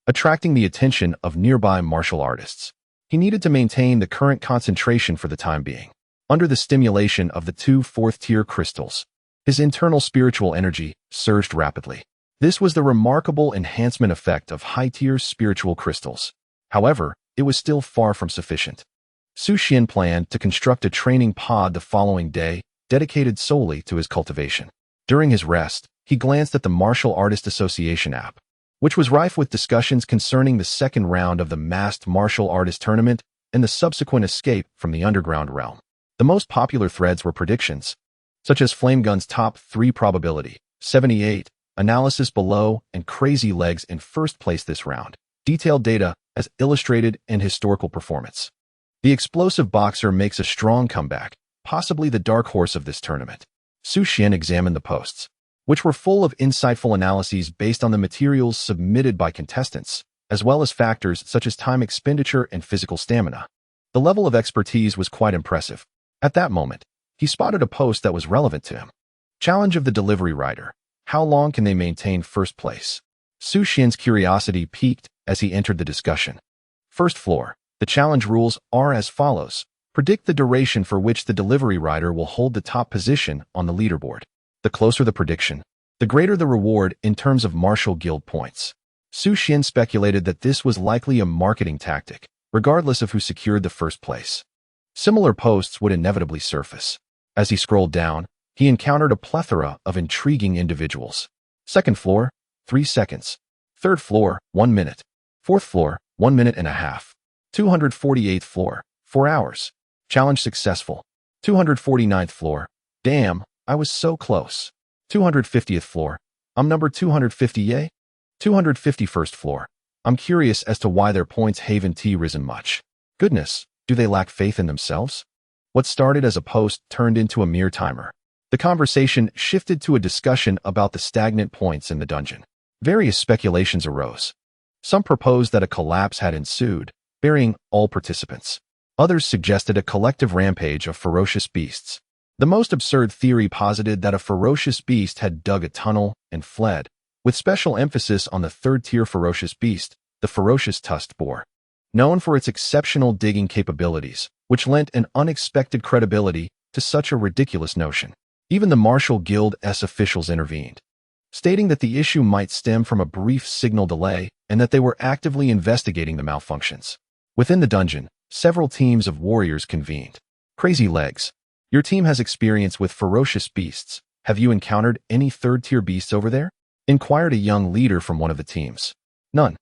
attracting the attention of nearby martial artists. He needed to maintain the current concentration for the time being. Under the stimulation of the 2 4th-tier crystals, his internal spiritual energy surged rapidly. This was the remarkable enhancement effect of high-tier spiritual crystals. However, it was still far from sufficient. Su Xuan planned to construct a training pod the following day, dedicated solely to his cultivation. During his rest, he glanced at the Martial Artist Association app, which was rife with discussions concerning the second round of the masked martial artist tournament and the subsequent escape from the underground realm. The most popular threads were predictions, such as Flamegun's top 3 probability, 78, analysis below, and Crazy Legs in first place this round, detailed data as illustrated, and historical performance. The explosive boxer makes a strong comeback, possibly the dark horse of this tournament. Su Xuan examined the posts, which were full of insightful analyses based on the materials submitted by contestants, as well as factors such as time expenditure and physical stamina. The level of expertise was quite impressive. At that moment, he spotted a post that was relevant to him. Challenge of the delivery rider. How long can they maintain first place? Su Xuan's curiosity piqued as he entered the discussion. First floor. The challenge rules are as follows. Predict the duration for which the delivery rider will hold the top position on the leaderboard. The closer the prediction, the greater the reward in terms of martial guild points. Su Xuan speculated that this was likely a marketing tactic, regardless of who secured the first place. Similar posts would inevitably surface. As he scrolled down, he encountered a plethora of intriguing individuals. Second floor, 3 seconds. Third floor, 1 minute. Fourth floor, 1 minute and a half. 248th floor, 4 hours. Challenge successful. 249th floor. Damn, I was so close. 250th floor. I'm number 250, yay? 251st floor. I'm curious as to why their points haven't risen much. Goodness, do they lack faith in themselves? What started as a post turned into a mere timer. The conversation shifted to a discussion about the stagnant points in the dungeon. Various speculations arose. Some proposed that a collapse had ensued, burying all participants. Others suggested a collective rampage of ferocious beasts. The most absurd theory posited that a ferocious beast had dug a tunnel and fled, with special emphasis on the third-tier ferocious beast, the ferocious tusked boar. Known for its exceptional digging capabilities, which lent an unexpected credibility to such a ridiculous notion. Even the Martial Guild's officials intervened, stating that the issue might stem from a brief signal delay and that they were actively investigating the malfunctions. Within the dungeon, several teams of warriors convened. Crazy Legs. Your team has experience with ferocious beasts. Have you encountered any third-tier beasts over there? Inquired a young leader from one of the teams. None.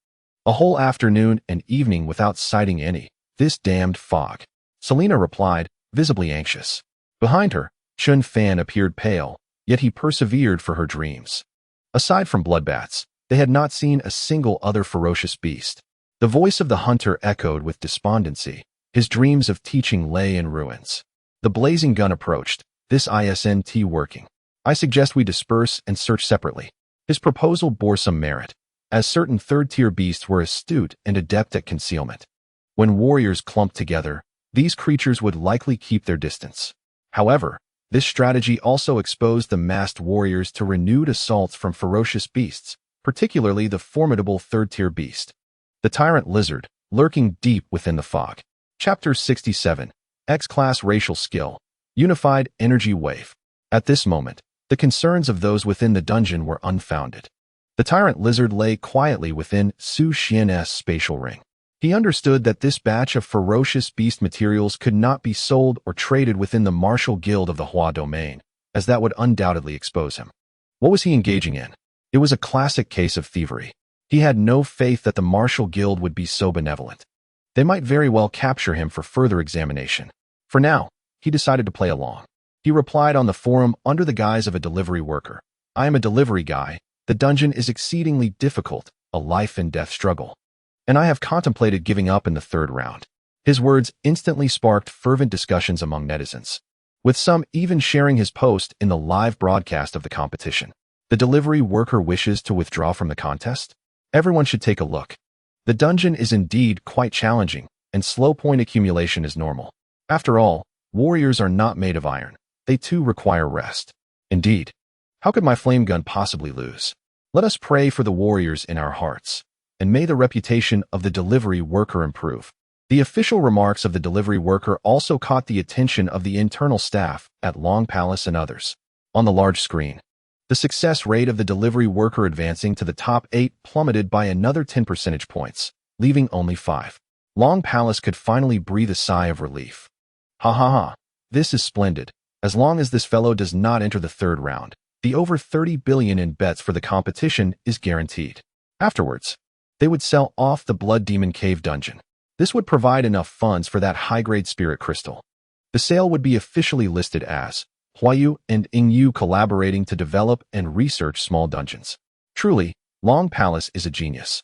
A whole afternoon and evening without sighting any. This damned fog. Selena replied, visibly anxious. Behind her, Chun Fan appeared pale, yet he persevered for her dreams. Aside from bloodbaths, they had not seen a single other ferocious beast. The voice of the hunter echoed with despondency. His dreams of teaching lay in ruins. The blazing gun approached. This isn't working. I suggest we disperse and search separately. His proposal bore some merit, as certain third-tier beasts were astute and adept at concealment. When warriors clumped together, these creatures would likely keep their distance. However, this strategy also exposed the masked warriors to renewed assaults from ferocious beasts, particularly the formidable third-tier beast, the tyrant lizard, lurking deep within the fog. Chapter 67. X-Class Racial Skill. Unified Energy Wave. At this moment, the concerns of those within the dungeon were unfounded. The tyrant lizard lay quietly within Su Xuan's spatial ring. He understood that this batch of ferocious beast materials could not be sold or traded within the martial guild of the Hua domain, as that would undoubtedly expose him. What was he engaging in? It was a classic case of thievery. He had no faith that the martial guild would be so benevolent. They might very well capture him for further examination. For now, he decided to play along. He replied on the forum under the guise of a delivery worker. I am a delivery guy. The dungeon is exceedingly difficult, a life and death struggle. And I have contemplated giving up in the third round. His words instantly sparked fervent discussions among netizens, with some even sharing his post in the live broadcast of the competition. The delivery worker wishes to withdraw from the contest? Everyone should take a look. The dungeon is indeed quite challenging, and slow point accumulation is normal. After all, warriors are not made of iron. They too require rest. Indeed. How could my flame gun possibly lose? Let us pray for the warriors in our hearts, and may the reputation of the delivery worker improve. The official remarks of the delivery worker also caught the attention of the internal staff at Long Palace and others. On the large screen, the success rate of the delivery worker advancing to the top 8 plummeted by another 10 percentage points, leaving only 5. Long Palace could finally breathe a sigh of relief. Ha ha ha. This is splendid. As long as this fellow does not enter the third round, the over 30 billion in bets for the competition is guaranteed. Afterwards, they would sell off the Blood Demon Cave dungeon. This would provide enough funds for that high-grade spirit crystal. The sale would be officially listed as Huayu and Ingyu collaborating to develop and research small dungeons. Truly, Long Palace is a genius.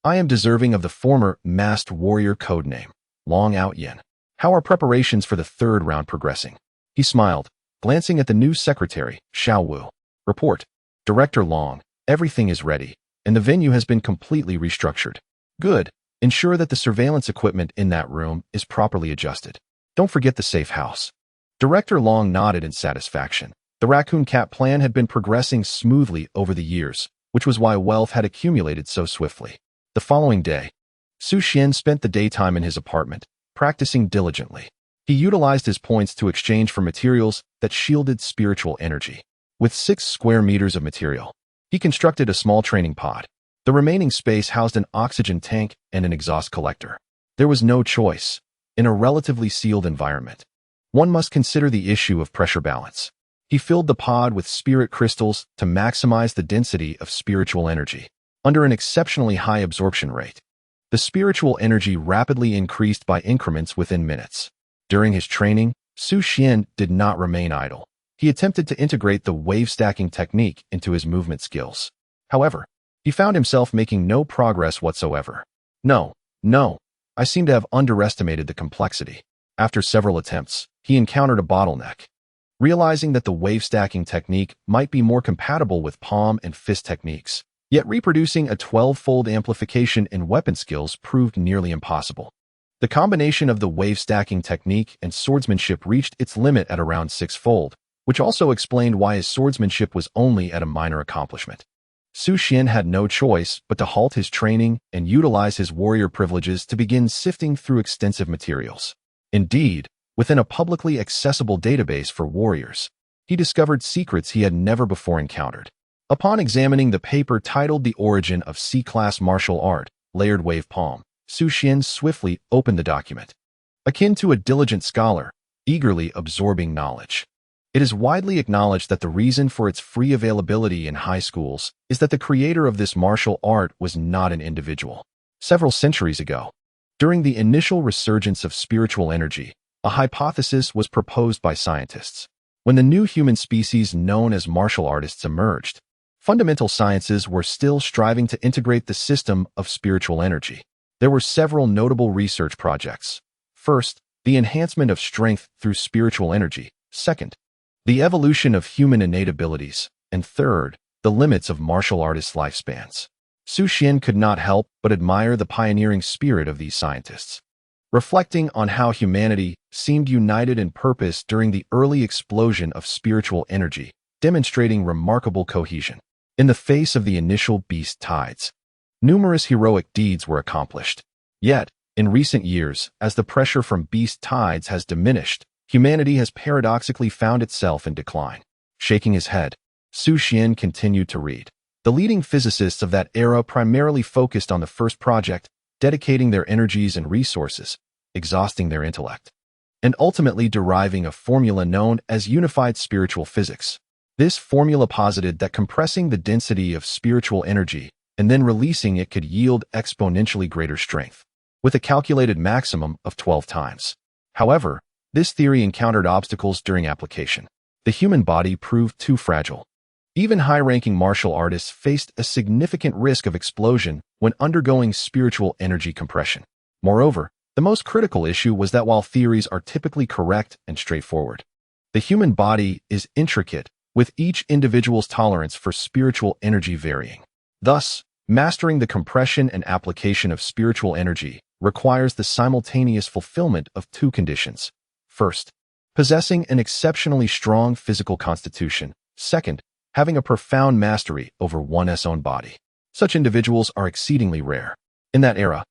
I am deserving of the former masked warrior codename, Long Outyin. How are preparations for the third round progressing? He smiled, glancing at the new secretary, Xiao Wu. Report. Director Long, everything is ready, and the venue has been completely restructured. Good. Ensure that the surveillance equipment in that room is properly adjusted. Don't forget the safe house. Director Long nodded in satisfaction. The Raccoon Cat plan had been progressing smoothly over the years, which was why wealth had accumulated so swiftly. The following day, Su Xuan spent the daytime in his apartment, practicing diligently. He utilized his points to exchange for materials that shielded spiritual energy. With 6 square meters of material, he constructed a small training pod. The remaining space housed an oxygen tank and an exhaust collector. There was no choice. In a relatively sealed environment, one must consider the issue of pressure balance. He filled the pod with spirit crystals to maximize the density of spiritual energy. Under an exceptionally high absorption rate, the spiritual energy rapidly increased by increments within minutes. During his training, Su Xuan did not remain idle. He attempted to integrate the wave-stacking technique into his movement skills. However, he found himself making no progress whatsoever. No, I seem to have underestimated the complexity. After several attempts, he encountered a bottleneck. Realizing that the wave-stacking technique might be more compatible with palm and fist techniques, yet reproducing a 12-fold amplification in weapon skills proved nearly impossible. The combination of the wave-stacking technique and swordsmanship reached its limit at around 6-fold, which also explained why his swordsmanship was only at a minor accomplishment. Su Xuan had no choice but to halt his training and utilize his warrior privileges to begin sifting through extensive materials. Indeed, within a publicly accessible database for warriors, he discovered secrets he had never before encountered. Upon examining the paper titled The Origin of C-Class Martial Art, Layered Wave Palm, Su Xuan swiftly opened the document. Akin to a diligent scholar, eagerly absorbing knowledge. It is widely acknowledged that the reason for its free availability in high schools is that the creator of this martial art was not an individual. Several centuries ago, during the initial resurgence of spiritual energy, a hypothesis was proposed by scientists. When the new human species known as martial artists emerged, fundamental sciences were still striving to integrate the system of spiritual energy. There were several notable research projects. First, the enhancement of strength through spiritual energy. Second, the evolution of human innate abilities. And third, the limits of martial artists' lifespans. Su Xuan could not help but admire the pioneering spirit of these scientists. Reflecting on how humanity seemed united in purpose during the early explosion of spiritual energy, demonstrating remarkable cohesion. In the face of the initial beast tides, numerous heroic deeds were accomplished. Yet, in recent years, as the pressure from beast tides has diminished, humanity has paradoxically found itself in decline. Shaking his head, Su Xuan continued to read. The leading physicists of that era primarily focused on the first project, dedicating their energies and resources, exhausting their intellect, and ultimately deriving a formula known as unified spiritual physics. This formula posited that compressing the density of spiritual energy and then releasing it could yield exponentially greater strength, with a calculated maximum of 12 times. However, this theory encountered obstacles during application. The human body proved too fragile. Even high-ranking martial artists faced a significant risk of explosion when undergoing spiritual energy compression. Moreover, the most critical issue was that while theories are typically correct and straightforward, the human body is intricate, with each individual's tolerance for spiritual energy varying. Thus, mastering the compression and application of spiritual energy requires the simultaneous fulfillment of two conditions. First, possessing an exceptionally strong physical constitution. Second, having a profound mastery over one's own body. Such individuals are exceedingly rare. In that era,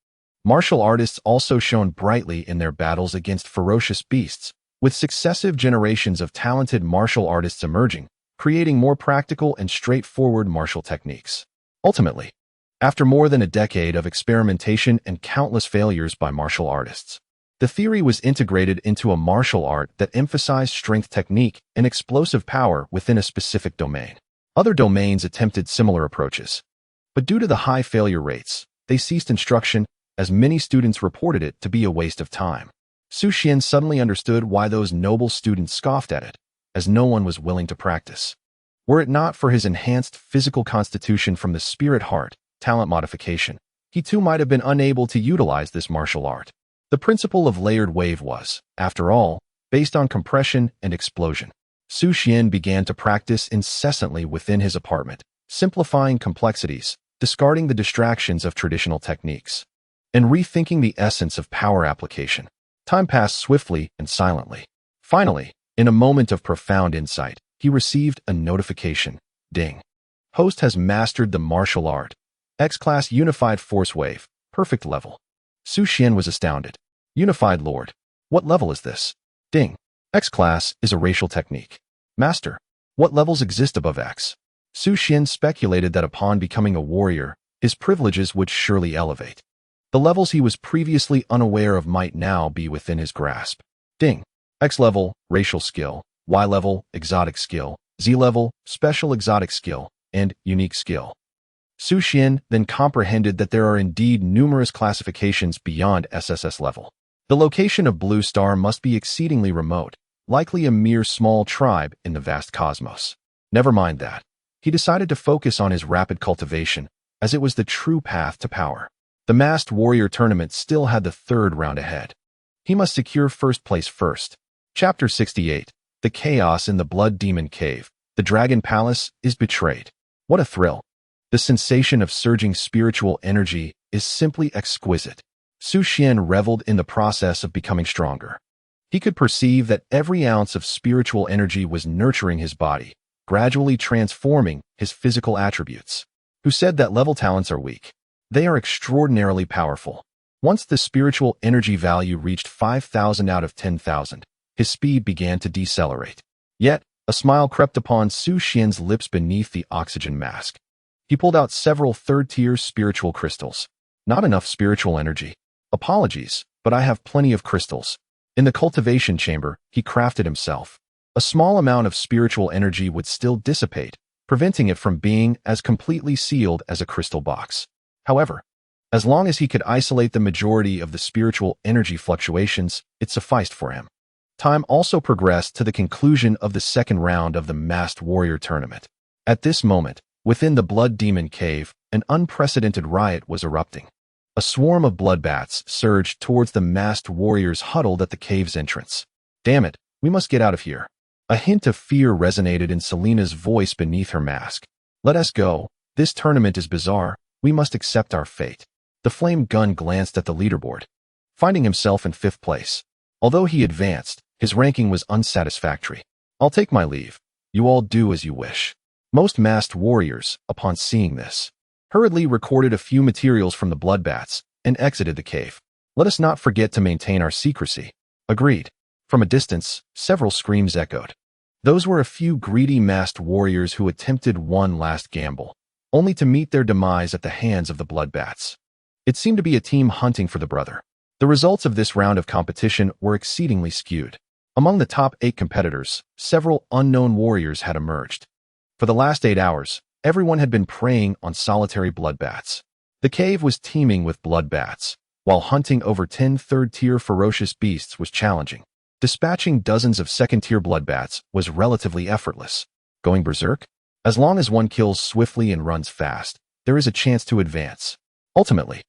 martial artists also shone brightly in their battles against ferocious beasts, with successive generations of talented martial artists emerging, creating more practical and straightforward martial techniques. Ultimately, After more than a decade of experimentation and countless failures by martial artists, the theory was integrated into a martial art that emphasized strength technique and explosive power within a specific domain. Other domains attempted similar approaches, but due to the high failure rates, they ceased instruction as many students reported it to be a waste of time. Su Xuan suddenly understood why those noble students scoffed at it, as no one was willing to practice. Were it not for his enhanced physical constitution from the spirit heart talent modification, he too might have been unable to utilize this martial art. The principle of layered wave was, after all, based on compression and explosion. Su Xuan began to practice incessantly within his apartment, simplifying complexities, discarding the distractions of traditional techniques, and rethinking the essence of power application. Time passed swiftly and silently. Finally, in a moment of profound insight, he received a notification. Ding. Host has mastered the martial art. X-Class Unified Force Wave, perfect level. Su Xuan was astounded. Unified Lord. What level is this? Ding. X-Class is a racial technique. Master. What levels exist above X? Su Xuan speculated that upon becoming a warrior, his privileges would surely elevate. The levels he was previously unaware of might now be within his grasp. Ding. X level, racial skill. Y level, exotic skill. Z level, special exotic skill, and unique skill. Su Xuan then comprehended that there are indeed numerous classifications beyond SSS level. The location of Blue Star must be exceedingly remote, likely a mere small tribe in the vast cosmos. Never mind that. He decided to focus on his rapid cultivation, as it was the true path to power. The Masked Warrior tournament still had the third round ahead. He must secure first place first. Chapter 68. The Chaos in the Blood Demon Cave. The Dragon Palace is betrayed. What a thrill. The sensation of surging spiritual energy is simply exquisite. Su Xuan reveled in the process of becoming stronger. He could perceive that every ounce of spiritual energy was nurturing his body, gradually transforming his physical attributes. Who said that level talents are weak? They are extraordinarily powerful. Once the spiritual energy value reached 5,000 out of 10,000, his speed began to decelerate. Yet, a smile crept upon Su Xuan's lips beneath the oxygen mask. He pulled out several third-tier spiritual crystals. Not enough spiritual energy. Apologies, but I have plenty of crystals. In the cultivation chamber, he crafted himself. A small amount of spiritual energy would still dissipate, preventing it from being as completely sealed as a crystal box. However, as long as he could isolate the majority of the spiritual energy fluctuations, it sufficed for him. Time also progressed to the conclusion of the second round of the Masked Warrior tournament. At this moment, within the Blood Demon Cave, an unprecedented riot was erupting. A swarm of blood bats surged towards the Masked Warriors huddled at the cave's entrance. Damn it, we must get out of here. A hint of fear resonated in Selena's voice beneath her mask. Let us go. This tournament is bizarre. We must accept our fate. The flame gun glanced at the leaderboard, finding himself in 5th place. Although he advanced, his ranking was unsatisfactory. I'll take my leave. You all do as you wish. Most masked warriors, upon seeing this, hurriedly recorded a few materials from the bloodbaths and exited the cave. Let us not forget to maintain our secrecy. Agreed. From a distance, several screams echoed. Those were a few greedy masked warriors who attempted one last gamble, only to meet their demise at the hands of the bloodbaths. It seemed to be a team hunting for the brother. The results of this round of competition were exceedingly skewed. Among the top 8 competitors, several unknown warriors had emerged. For the last 8 hours, everyone had been preying on solitary bloodbaths. The cave was teeming with bloodbaths, while hunting over 10 third-tier ferocious beasts was challenging. Dispatching dozens of second-tier bloodbaths was relatively effortless. Going berserk? As long as one kills swiftly and runs fast, there is a chance to advance. Ultimately,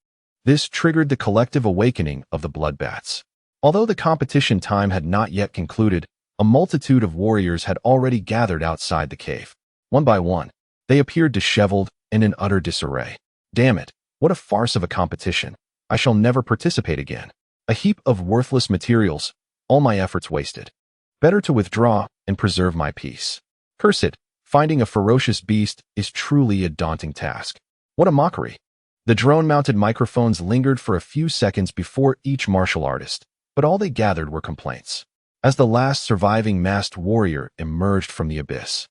this triggered the collective awakening of the bloodbaths. Although the competition time had not yet concluded, a multitude of warriors had already gathered outside the cave. One by one, they appeared disheveled and in utter disarray. Damn it, what a farce of a competition. I shall never participate again. A heap of worthless materials, all my efforts wasted. Better to withdraw and preserve my peace. Curse it, finding a ferocious beast is truly a daunting task. What a mockery. The drone-mounted microphones lingered for a few seconds before each martial artist, but all they gathered were complaints. As the last surviving masked warrior emerged from the abyss,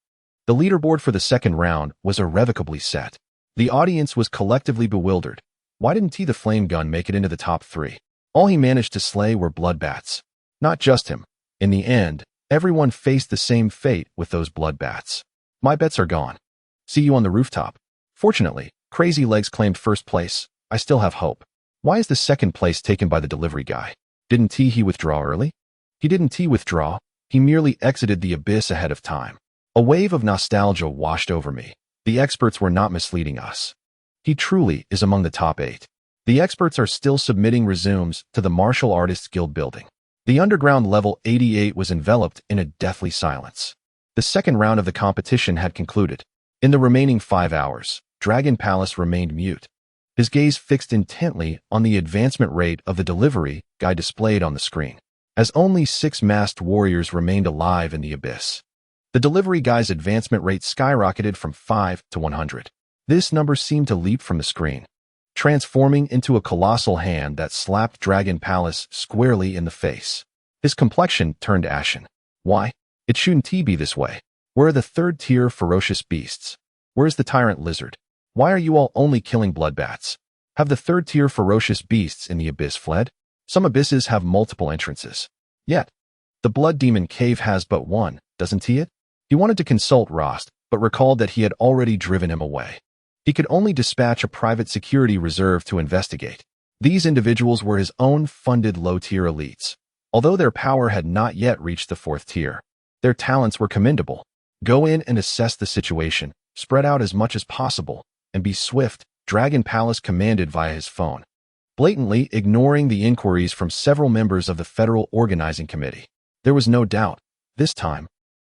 the leaderboard for the second round was irrevocably set. The audience was collectively bewildered. Why didn't he the flame gun make it into the top 3? All he managed to slay were bloodbats. Not just him. In the end, everyone faced the same fate with those bloodbats. My bets are gone. See you on the rooftop. Fortunately, Crazy Legs claimed first place. I still have hope. Why is the second place taken by the delivery guy? Didn't he withdraw early? He didn't withdraw. He merely exited the abyss ahead of time. A wave of nostalgia washed over me. The experts were not misleading us. He truly is among the top 8. The experts are still submitting resumes to the Martial Artists Guild building. The underground level 88 was enveloped in a deathly silence. The second round of the competition had concluded. In the remaining 5 hours, Dragon Palace remained mute. His gaze fixed intently on the advancement rate of the delivery guy displayed on the screen, as only 6 masked warriors remained alive in the abyss. The delivery guy's advancement rate skyrocketed from 5 to 100. This number seemed to leap from the screen, transforming into a colossal hand that slapped Dragon Palace squarely in the face. His complexion turned ashen. Why? It shouldn't be this way. Where are the third-tier ferocious beasts? Where's the tyrant lizard? Why are you all only killing bloodbats? Have the third-tier ferocious beasts in the abyss fled? Some abysses have multiple entrances. Yet, the blood demon cave has but one, doesn't he? He wanted to consult Rost, but recalled that he had already driven him away. He could only dispatch a private security reserve to investigate. These individuals were his own funded low-tier elites. Although their power had not yet reached the 4th tier, their talents were commendable. Go in and assess the situation, spread out as much as possible, and be swift, Dragon Palace commanded via his phone, blatantly ignoring the inquiries from several members of the Federal Organizing Committee. There was no doubt, this time,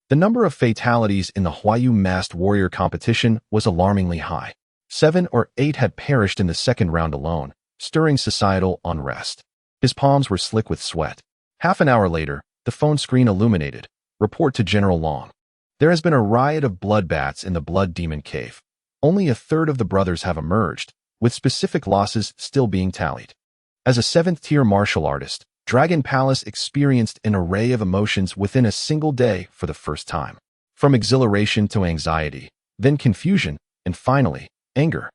the number of fatalities in the Huayu Masked Warrior competition was alarmingly high. 7 or 8 had perished in the second round alone, stirring societal unrest. His palms were slick with sweat. Half an hour later, the phone screen illuminated. Report to General Long. There has been a riot of bloodbats in the Blood Demon Cave. Only a third of the brothers have emerged, with specific losses still being tallied. As a 7th-tier martial artist, Dragon Palace experienced an array of emotions within a single day for the first time. From exhilaration to anxiety, then confusion, and finally, anger.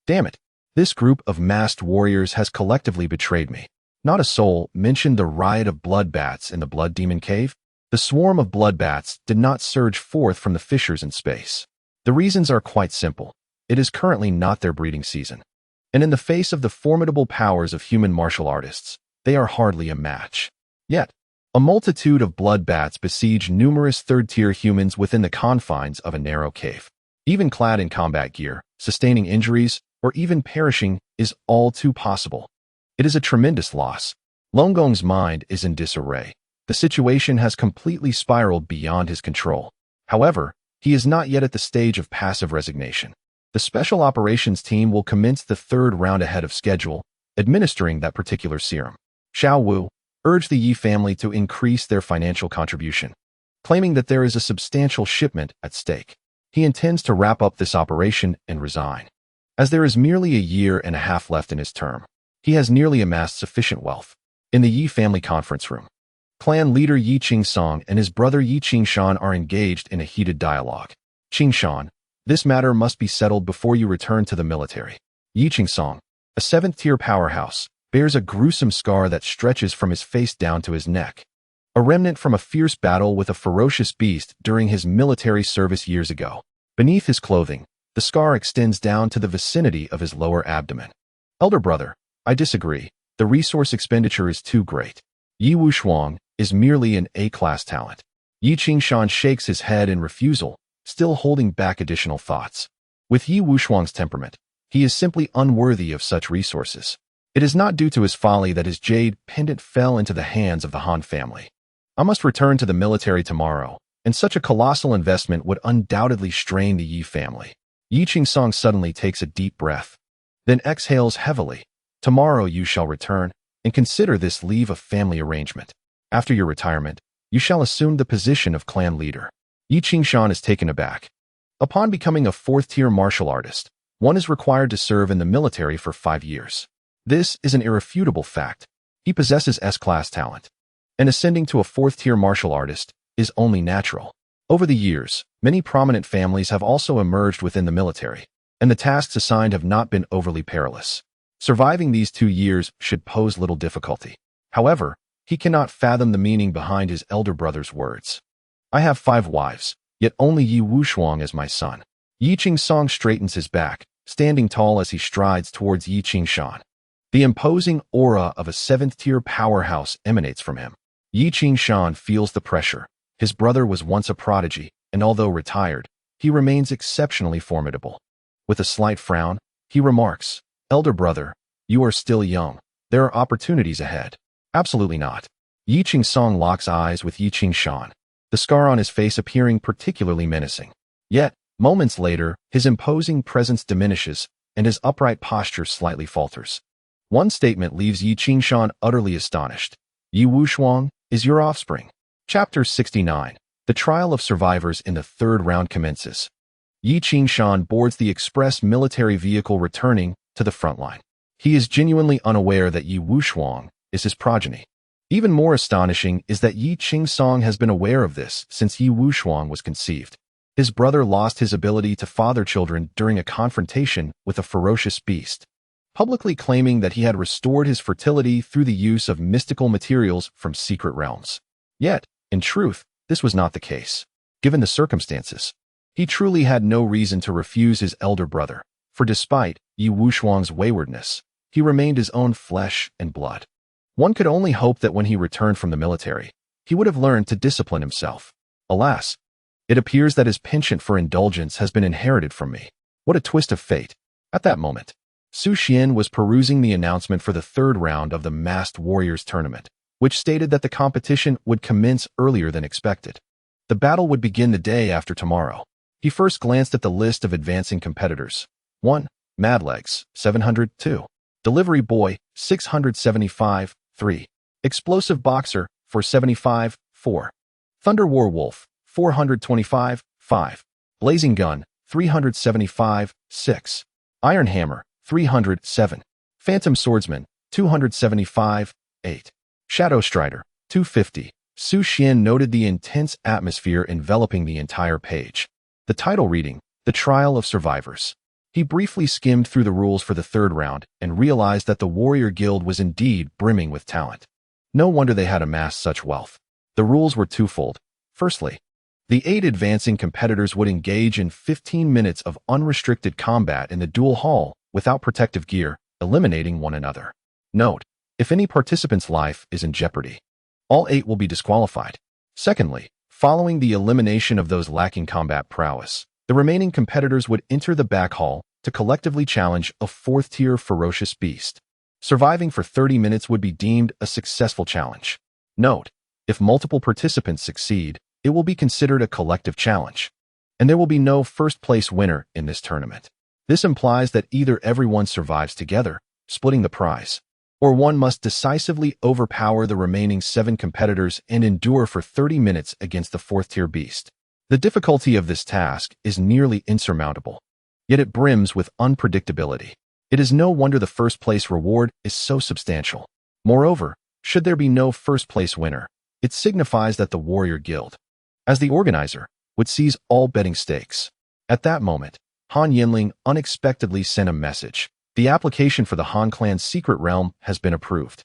Damn it. This group of masked warriors has collectively betrayed me. Not a soul mentioned the riot of bloodbats in the Blood Demon Cave. The swarm of bloodbats did not surge forth from the fissures in space. The reasons are quite simple. It is currently not their breeding season. And in the face of the formidable powers of human martial artists, they are hardly a match. Yet, a multitude of bloodbats besiege numerous third-tier humans within the confines of a narrow cave. Even clad in combat gear, sustaining injuries, or even perishing is all too possible. It is a tremendous loss. Longgong's mind is in disarray. The situation has completely spiraled beyond his control. However, he is not yet at the stage of passive resignation. The Special Operations Team will commence the 3rd round ahead of schedule, administering that particular serum. Xiao Wu urged the Yi family to increase their financial contribution, claiming that there is a substantial shipment at stake. He intends to wrap up this operation and resign. As there is merely a year and a half left in his term, he has nearly amassed sufficient wealth. In the Yi family conference room, clan leader Yi Qingsong and his brother Yi Qingshan are engaged in a heated dialogue. Qingshan, this matter must be settled before you return to the military. Yi Qingsong, a 7th-tier powerhouse, bears a gruesome scar that stretches from his face down to his neck. A remnant from a fierce battle with a ferocious beast during his military service years ago. Beneath his clothing, the scar extends down to the vicinity of his lower abdomen. Elder brother, I disagree. The resource expenditure is too great. Yi Wushuang is merely an A-class talent. Yi Qingshan shakes his head in refusal, still holding back additional thoughts. With Yi Wushuang's temperament, he is simply unworthy of such resources. It is not due to his folly that his jade pendant fell into the hands of the Han family. I must return to the military tomorrow, and such a colossal investment would undoubtedly strain the Yi family. Yi Qingsong suddenly takes a deep breath, then exhales heavily. Tomorrow you shall return, and consider this leave a family arrangement. After your retirement, you shall assume the position of clan leader. Yi Qingshan is taken aback. Upon becoming a 4th-tier martial artist, one is required to serve in the military for 5 years. This is an irrefutable fact. He possesses S-class talent, and ascending to a 4th-tier martial artist is only natural. Over the years, many prominent families have also emerged within the military. and the tasks assigned have not been overly perilous. Surviving these 2 years should pose little difficulty. However, he cannot fathom the meaning behind his elder brother's words. I have 5 wives, yet only Yi Wushuang is my son. Yi Qingsong straightens his back, standing tall as he strides towards Yi Qingshan. The imposing aura of a 7th-tier powerhouse emanates from him. Yi Qingshan feels the pressure. His brother was once a prodigy, and although retired, he remains exceptionally formidable. With a slight frown, he remarks, "Elder brother, you are still young. There are opportunities ahead." Absolutely not. Yi Qingsong locks eyes with Yi Qingshan, the scar on his face appearing particularly menacing. Yet, moments later, his imposing presence diminishes, and his upright posture slightly falters. One statement leaves Yi Qingshan utterly astonished. Yi Wushuang is your offspring. Chapter 69. The trial of survivors in the 3rd round commences. Yi Qingshan boards the express military vehicle returning to the front line. He is genuinely unaware that Yi Wushuang is his progeny. Even more astonishing is that Yi Qingsong has been aware of this since Yi Wushuang was conceived. His brother lost his ability to father children during a confrontation with a ferocious beast, publicly claiming that he had restored his fertility through the use of mystical materials from secret realms. Yet, in truth, this was not the case. Given the circumstances, he truly had no reason to refuse his elder brother, for despite Yi Wushuang's waywardness, he remained his own flesh and blood. One could only hope that when he returned from the military, he would have learned to discipline himself. Alas, it appears that his penchant for indulgence has been inherited from me. What a twist of fate. At that moment, Su Xuan was perusing the announcement for the 3rd round of the Masked Warriors tournament, which stated that the competition would commence earlier than expected. The battle would begin the day after tomorrow. He first glanced at the list of advancing competitors. 1. Madlegs, 702. Delivery Boy, 675, 3. Explosive Boxer, 475, 4. Thunder Warwolf, 425, 5. Blazing Gun, 375, 6. Iron Hammer, 307. Phantom Swordsman, 275, 8. Shadow Strider, 250. Su Xuan noted the intense atmosphere enveloping the entire page. The title reading, The Trial of Survivors. He briefly skimmed through the rules for the 3rd round and realized that the warrior guild was indeed brimming with talent. No wonder they had amassed such wealth. The rules were twofold. Firstly, the 8 advancing competitors would engage in 15 minutes of unrestricted combat in the duel hall without protective gear, eliminating one another. Note, if any participant's life is in jeopardy, all 8 will be disqualified. Secondly, following the elimination of those lacking combat prowess, the remaining competitors would enter the back hall to collectively challenge a 4th-tier ferocious beast. Surviving for 30 minutes would be deemed a successful challenge. Note, if multiple participants succeed, it will be considered a collective challenge, and there will be no first-place winner in this tournament. This implies that either everyone survives together, splitting the prize, or one must decisively overpower the remaining 7 competitors and endure for 30 minutes against the 4th-tier beast. The difficulty of this task is nearly insurmountable, yet it brims with unpredictability. It is no wonder the first-place reward is so substantial. Moreover, should there be no first-place winner, it signifies that the warrior guild, as the organizer, would seize all betting stakes. At that moment, Han Yanling unexpectedly sent a message. The application for the Han clan's secret realm has been approved.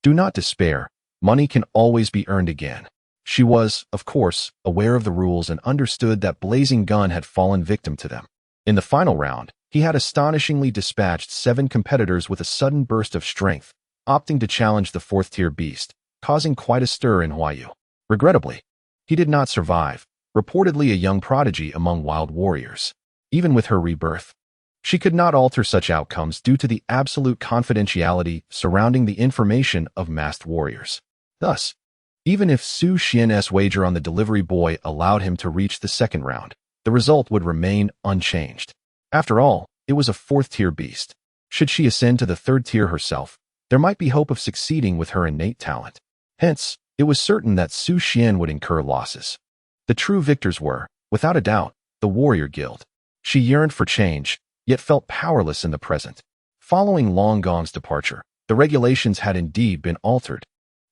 Do not despair. Money can always be earned again. She was, of course, aware of the rules and understood that Blazing Gun had fallen victim to them. In the final round, he had astonishingly dispatched 7 competitors with a sudden burst of strength, opting to challenge the 4th-tier beast, causing quite a stir in Huayu. Regrettably, he did not survive, reportedly a young prodigy among wild warriors. Even with her rebirth, she could not alter such outcomes due to the absolute confidentiality surrounding the information of masked warriors. Thus, even if Su Xuan's wager on the delivery boy allowed him to reach the 2nd round, the result would remain unchanged. After all, it was a 4th-tier beast. Should she ascend to the 3rd tier herself, there might be hope of succeeding with her innate talent. Hence, it was certain that Su Xuan would incur losses. The true victors were, without a doubt, the warrior guild. She yearned for change, yet felt powerless in the present. Following Long Gong's departure, the regulations had indeed been altered.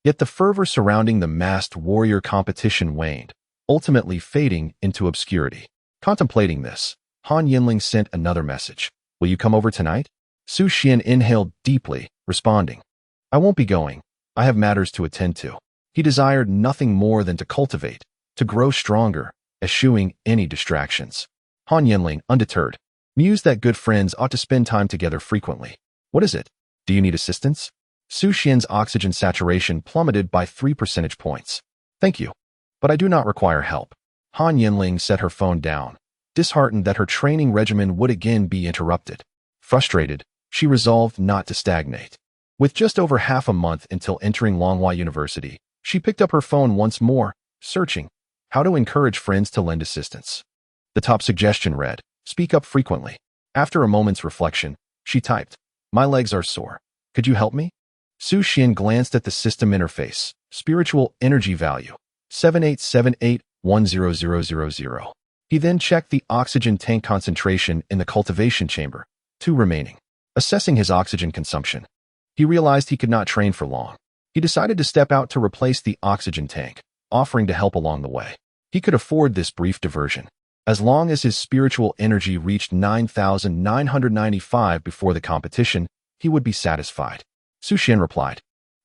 Yet the fervor surrounding the masked warrior competition waned, ultimately fading into obscurity. Contemplating this, Han Yanling sent another message. Will you come over tonight? Su Xuan inhaled deeply, responding, I won't be going. I have matters to attend to. He desired nothing more than to cultivate, to grow stronger, eschewing any distractions. Han Yanling, undeterred, mused that good friends ought to spend time together frequently. What is it? Do you need assistance? Su Xuan's oxygen saturation plummeted by 3 percentage points. Thank you, but I do not require help. Han Yanling set her phone down, disheartened that her training regimen would again be interrupted. Frustrated, she resolved not to stagnate. With just over half a month until entering Longhua University, she picked up her phone once more, searching how to encourage friends to lend assistance. The top suggestion read, speak up frequently. After a moment's reflection, she typed, my legs are sore. Could you help me? Su Xuan glanced at the system interface. Spiritual energy value, 7878100000. He then checked the oxygen tank concentration in the cultivation chamber, 2 remaining. Assessing his oxygen consumption, he realized he could not train for long. He decided to step out to replace the oxygen tank, offering to help along the way. He could afford this brief diversion. As long as his spiritual energy reached 9,995 before the competition, he would be satisfied. Su Xuan replied,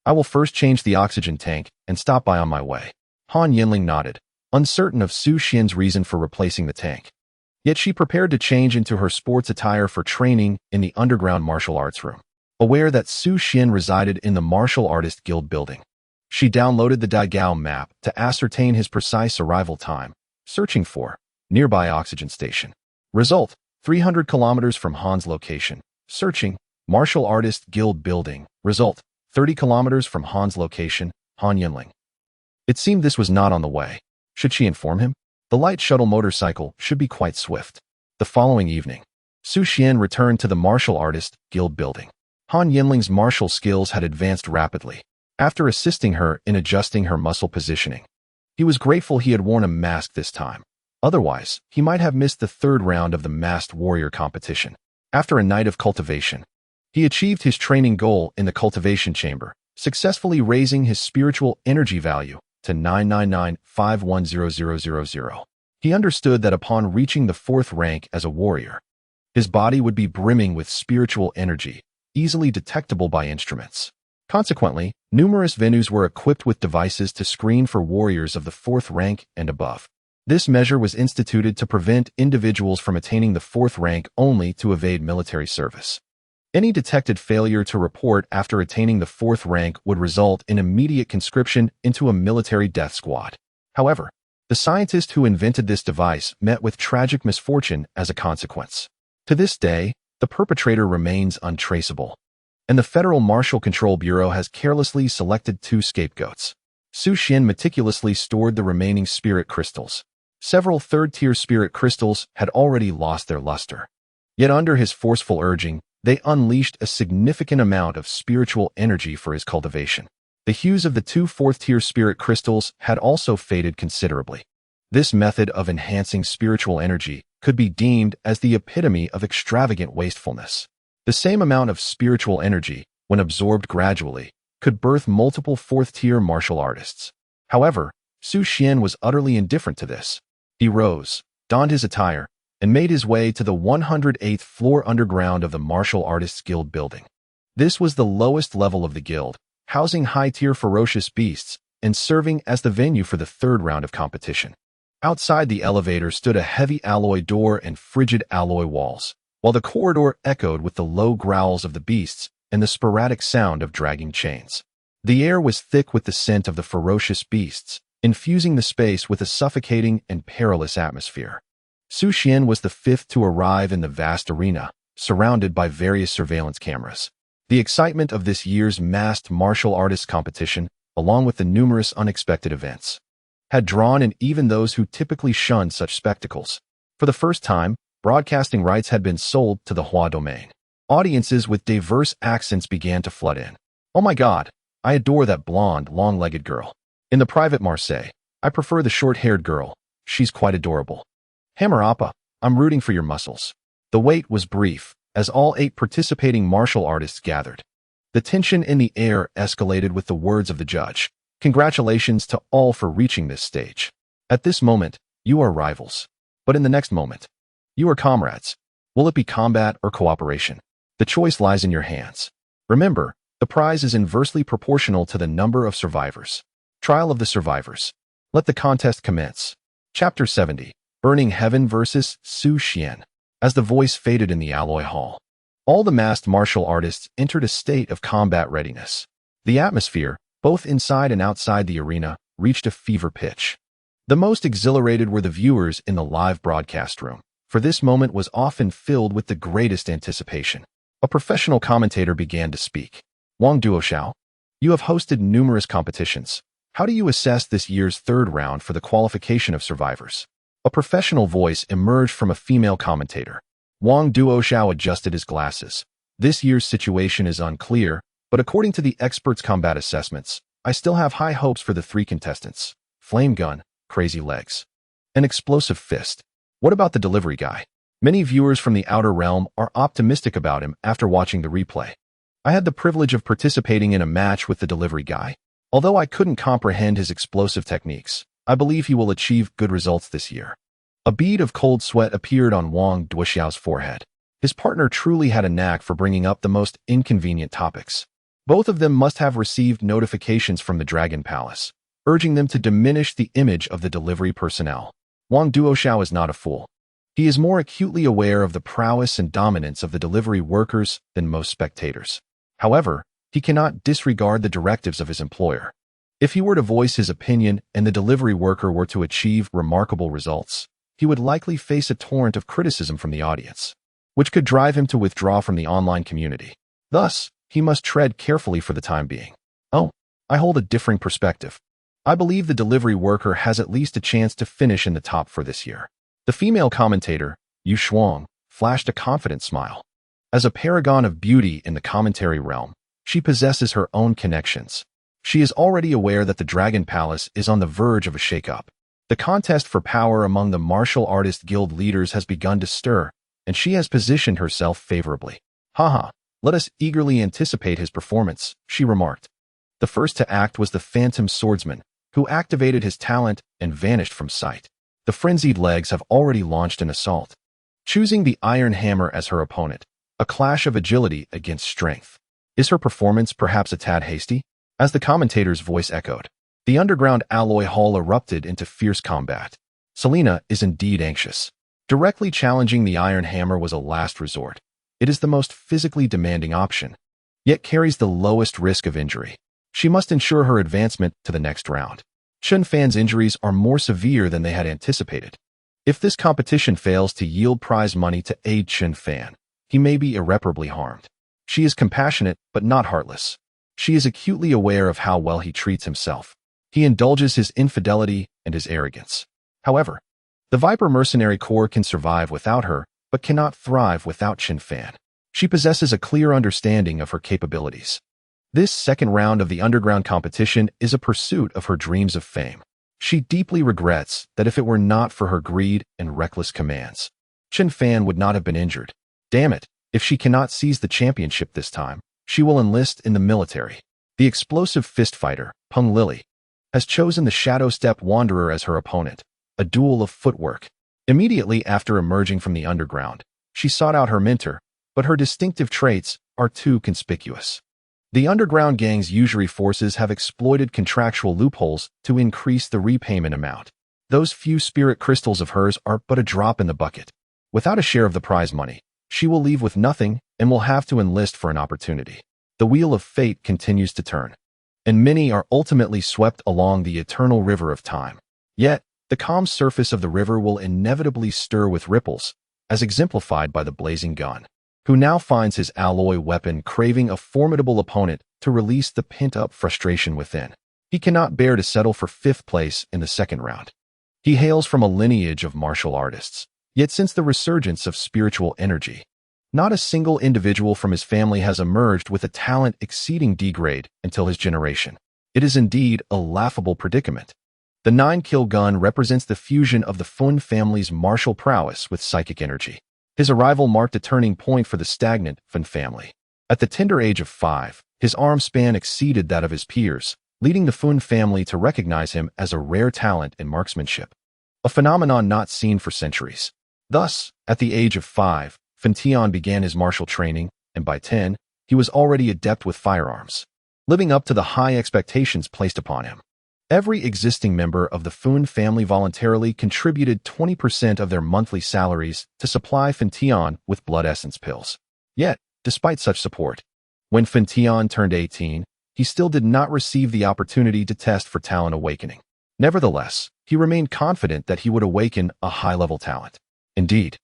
I will first change the oxygen tank and stop by on my way. Han Yanling nodded, uncertain of Su Xuan's reason for replacing the tank. Yet she prepared to change into her sports attire for training in the underground martial arts room. Aware that Su Xuan resided in the Martial Artist Guild building, she downloaded the Daigao map to ascertain his precise arrival time, searching for nearby oxygen station. Result, 300 kilometers from Han's location. Searching, Martial Artist Guild building. Result, 30 kilometers from Han's location, Han Yanling. It seemed this was not on the way. Should she inform him? The light shuttle motorcycle should be quite swift. The following evening, Su Xuan returned to the Martial Artist Guild building. Han Yanling's martial skills had advanced rapidly. After assisting her in adjusting her muscle positioning, he was grateful he had worn a mask this time. Otherwise, he might have missed the 3rd round of the Masked Warrior competition. After a night of cultivation, he achieved his training goal in the cultivation chamber, successfully raising his spiritual energy value to 999510000. He understood that upon reaching the 4th rank as a warrior, his body would be brimming with spiritual energy, easily detectable by instruments. Consequently, numerous venues were equipped with devices to screen for warriors of the 4th rank and above. This measure was instituted to prevent individuals from attaining the 4th rank only to evade military service. Any detected failure to report after attaining the 4th rank would result in immediate conscription into a military death squad. However, the scientist who invented this device met with tragic misfortune as a consequence. To this day, the perpetrator remains untraceable, and the Federal Martial Control Bureau has carelessly selected 2 scapegoats. Su Xuan meticulously stored the remaining spirit crystals. Several 3rd-tier spirit crystals had already lost their luster. Yet under his forceful urging, they unleashed a significant amount of spiritual energy for his cultivation. The hues of the 2 4th-tier spirit crystals had also faded considerably. This method of enhancing spiritual energy could be deemed as the epitome of extravagant wastefulness. The same amount of spiritual energy, when absorbed gradually, could birth multiple 4th-tier martial artists. However, Su Xuan was utterly indifferent to this. He rose, donned his attire, and made his way to the 108th floor underground of the Martial Artists Guild building. This was the lowest level of the guild, housing high-tier ferocious beasts and serving as the venue for the 3rd round of competition. Outside the elevator stood a heavy alloy door and frigid alloy walls, while the corridor echoed with the low growls of the beasts and the sporadic sound of dragging chains. The air was thick with the scent of the ferocious beasts, infusing the space with a suffocating and perilous atmosphere. Su Xuan was the 5th to arrive in the vast arena, surrounded by various surveillance cameras. The excitement of this year's masked martial artists competition, along with the numerous unexpected events, had drawn in even those who typically shunned such spectacles. For the first time, broadcasting rights had been sold to the Hua domain. Audiences with diverse accents began to flood in. Oh my God, I adore that blonde, long-legged girl. In the private Marseille, I prefer the short-haired girl. She's quite adorable. Hammer Appa, I'm rooting for your muscles. The wait was brief, as all 8 participating martial artists gathered. The tension in the air escalated with the words of the judge. Congratulations to all for reaching this stage. At this moment, you are rivals. But in the next moment, You are comrades. Will it be combat or cooperation? The choice lies in your hands. Remember, the prize is inversely proportional to the number of survivors. Trial of the Survivors. Let the contest commence. Chapter 70. Burning Heaven vs. Su Xuan. As the voice faded in the alloy hall, all the masked martial artists entered a state of combat readiness. The atmosphere, both inside and outside the arena, reached a fever pitch. The most exhilarated were the viewers in the live broadcast room, for this moment was often filled with the greatest anticipation. A professional commentator began to speak. Wang Duoxiao, you have hosted numerous competitions. How do you assess this year's third round for the qualification of survivors? A professional voice emerged from a female commentator. Wang Duoxiao adjusted his glasses. This year's situation is unclear, but according to the experts' combat assessments, I still have high hopes for the three contestants. Flame gun, crazy legs, an explosive fist. What about the delivery guy? Many viewers from the outer realm are optimistic about him after watching the replay. I had the privilege of participating in a match with the delivery guy. Although I couldn't comprehend his explosive techniques, I believe he will achieve good results this year. A bead of cold sweat appeared on Wang Duoxiao's forehead. His partner truly had a knack for bringing up the most inconvenient topics. Both of them must have received notifications from the Dragon Palace, urging them to diminish the image of the delivery personnel. Wang Duoxiao is not a fool. He is more acutely aware of the prowess and dominance of the delivery workers than most spectators. However, he cannot disregard the directives of his employer. If he were to voice his opinion and the delivery worker were to achieve remarkable results, he would likely face a torrent of criticism from the audience, which could drive him to withdraw from the online community. Thus, he must tread carefully for the time being. Oh, I hold a differing perspective. I believe the delivery worker has at least a chance to finish in the top for this year. The female commentator, Su Xuan, flashed a confident smile. As a paragon of beauty in the commentary realm, she possesses her own connections. She is already aware that the Dragon Palace is on the verge of a shakeup. The contest for power among the martial artist guild leaders has begun to stir, and she has positioned herself favorably. Haha, let us eagerly anticipate his performance, she remarked. The first to act was the Phantom Swordsman, who activated his talent and vanished from sight. The frenzied legs have already launched an assault, choosing the Iron Hammer as her opponent, a clash of agility against strength. Is her performance perhaps a tad hasty? As the commentator's voice echoed, the underground alloy hall erupted into fierce combat. Selena is indeed anxious. Directly challenging the Iron Hammer was a last resort. It is the most physically demanding option, yet carries the lowest risk of injury. She must ensure her advancement to the next round. Chen Fan's injuries are more severe than they had anticipated. If this competition fails to yield prize money to aid Chen Fan, he may be irreparably harmed. She is compassionate, but not heartless. She is acutely aware of how well he treats himself. He indulges his infidelity and his arrogance. However, the Viper Mercenary Corps can survive without her, but cannot thrive without Chen Fan. She possesses a clear understanding of her capabilities. This second round of the underground competition is a pursuit of her dreams of fame. She deeply regrets that if it were not for her greed and reckless commands, Chen Fan would not have been injured. Damn it, if she cannot seize the championship this time, she will enlist in the military. The explosive fist fighter, Peng Lily, has chosen the Shadow Step Wanderer as her opponent, a duel of footwork. Immediately after emerging from the underground, she sought out her mentor, but her distinctive traits are too conspicuous. The underground gang's usury forces have exploited contractual loopholes to increase the repayment amount. Those few spirit crystals of hers are but a drop in the bucket. Without a share of the prize money, she will leave with nothing and will have to enlist for an opportunity. The wheel of fate continues to turn, and many are ultimately swept along the eternal river of time. Yet, the calm surface of the river will inevitably stir with ripples, as exemplified by the blazing gun, who now finds his alloy weapon craving a formidable opponent to release the pent-up frustration within. He cannot bear to settle for fifth place in the second round. He hails from a lineage of martial artists, yet since the resurgence of spiritual energy, not a single individual from his family has emerged with a talent exceeding D grade until his generation. It is indeed a laughable predicament. The 9-kill gun represents the fusion of the Fun family's martial prowess with psychic energy. His arrival marked a turning point for the stagnant Fun family. At the tender age of 5, his arm span exceeded that of his peers, leading the Fun family to recognize him as a rare talent in marksmanship, a phenomenon not seen for centuries. Thus, at the age of 5, Fan Tian began his martial training, and by 10, he was already adept with firearms, living up to the high expectations placed upon him. Every existing member of the Fun family voluntarily contributed 20% of their monthly salaries to supply Fan Tian with blood essence pills. Yet, despite such support, when Fan Tian turned 18, he still did not receive the opportunity to test for talent awakening. Nevertheless, he remained confident that he would awaken a high-level talent. Indeed,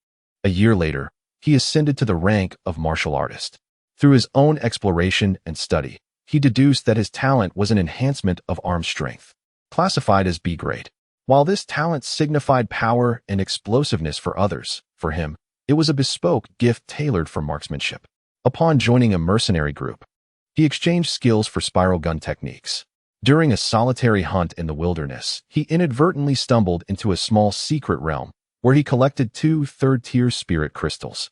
a year later, he ascended to the rank of martial artist. Through his own exploration and study, he deduced that his talent was an enhancement of arm strength, classified as B grade. While this talent signified power and explosiveness for others, for him, it was a bespoke gift tailored for marksmanship. Upon joining a mercenary group, he exchanged skills for spiral gun techniques. During a solitary hunt in the wilderness, he inadvertently stumbled into a small secret realm where he collected 2 third-tier spirit crystals.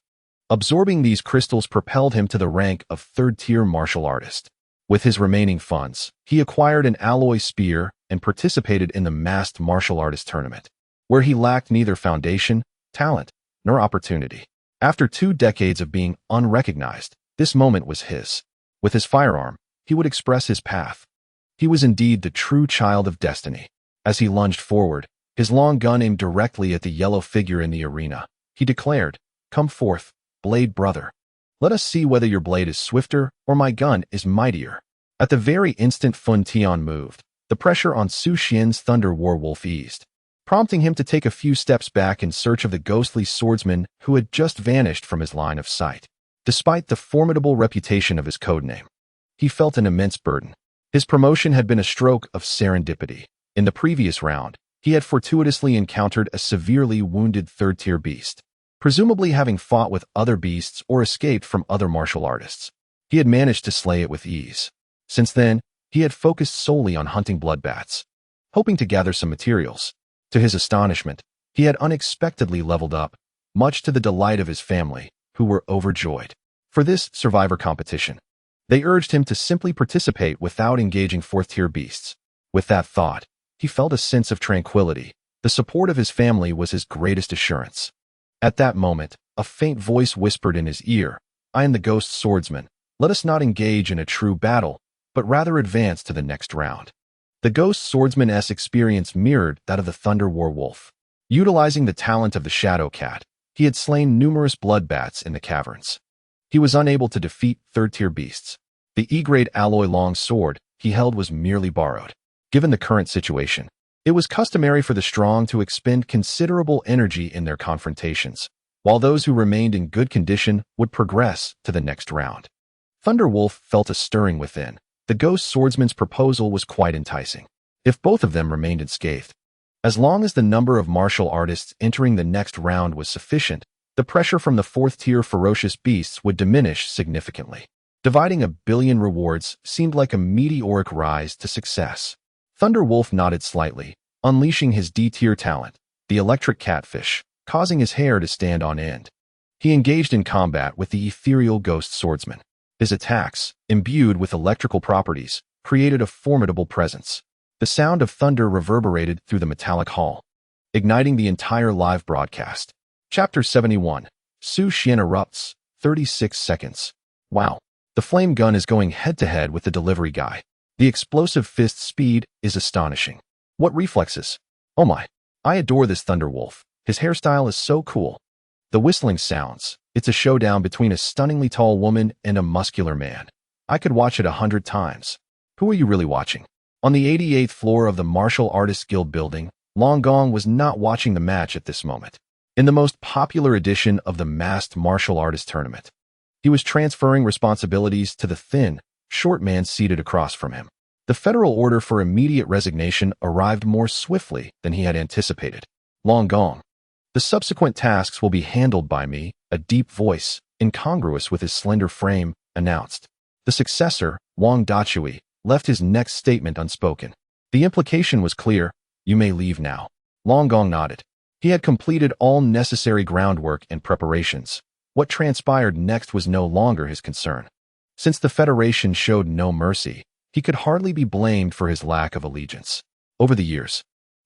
Absorbing these crystals propelled him to the rank of third-tier martial artist. With his remaining funds, he acquired an alloy spear and participated in the masked martial artist tournament, where he lacked neither foundation, talent, nor opportunity. After 2 decades of being unrecognized, this moment was his. With his firearm, he would express his path. He was indeed the true child of destiny. As he lunged forward, his long gun aimed directly at the yellow figure in the arena, he declared, "Come forth, blade brother. Let us see whether your blade is swifter or my gun is mightier." At the very instant Fan Tian moved, the pressure on Su Xuan's Thunder Warwolf eased, prompting him to take a few steps back in search of the ghostly swordsman who had just vanished from his line of sight. Despite the formidable reputation of his codename, he felt an immense burden. His promotion had been a stroke of serendipity. In the previous round, he had fortuitously encountered a severely wounded third-tier beast, presumably having fought with other beasts or escaped from other martial artists. He had managed to slay it with ease. Since then, he had focused solely on hunting bloodbats, hoping to gather some materials. To his astonishment, he had unexpectedly leveled up, much to the delight of his family, who were overjoyed. For this survivor competition, they urged him to simply participate without engaging fourth-tier beasts. With that thought, he felt a sense of tranquility. The support of his family was his greatest assurance. At that moment, a faint voice whispered in his ear, "I am the ghost swordsman. Let us not engage in a true battle, but rather advance to the next round." The ghost swordsman's experience mirrored that of the Thunder Warwolf. Utilizing the talent of the Shadow Cat, he had slain numerous bloodbats in the caverns. He was unable to defeat third-tier beasts. The E-grade alloy long sword he held was merely borrowed. Given the current situation, it was customary for the strong to expend considerable energy in their confrontations, while those who remained in good condition would progress to the next round. Thunderwolf felt a stirring within. The ghost swordsman's proposal was quite enticing, if both of them remained unscathed. As long as the number of martial artists entering the next round was sufficient, the pressure from the fourth-tier ferocious beasts would diminish significantly. Dividing 1 billion rewards seemed like a meteoric rise to success. Thunderwolf nodded slightly, unleashing his D-tier talent, the electric catfish, causing his hair to stand on end. He engaged in combat with the ethereal ghost swordsman. His attacks, imbued with electrical properties, created a formidable presence. The sound of thunder reverberated through the metallic hall, igniting the entire live broadcast. Chapter 71. Su Xuan erupts, 36 seconds. Wow. The flame gun is going head-to-head with the delivery guy. The explosive fist speed is astonishing. What reflexes? Oh my. I adore this Thunderwolf. His hairstyle is so cool. The whistling sounds. It's a showdown between a stunningly tall woman and a muscular man. I could watch it 100 times. Who are you really watching? On the 88th floor of the Martial Artists Guild building, Long Gong was not watching the match at this moment. In the most popular edition of the masked martial artist tournament, he was transferring responsibilities to the thin, short man seated across from him. The federal order for immediate resignation arrived more swiftly than he had anticipated. Long Gong. The subsequent tasks will be handled by me, a deep voice, incongruous with his slender frame, announced. The successor, Wang Dachui, left his next statement unspoken. The implication was clear: you may leave now. Long Gong nodded. He had completed all necessary groundwork and preparations. What transpired next was no longer his concern. Since the Federation showed no mercy, he could hardly be blamed for his lack of allegiance. Over the years,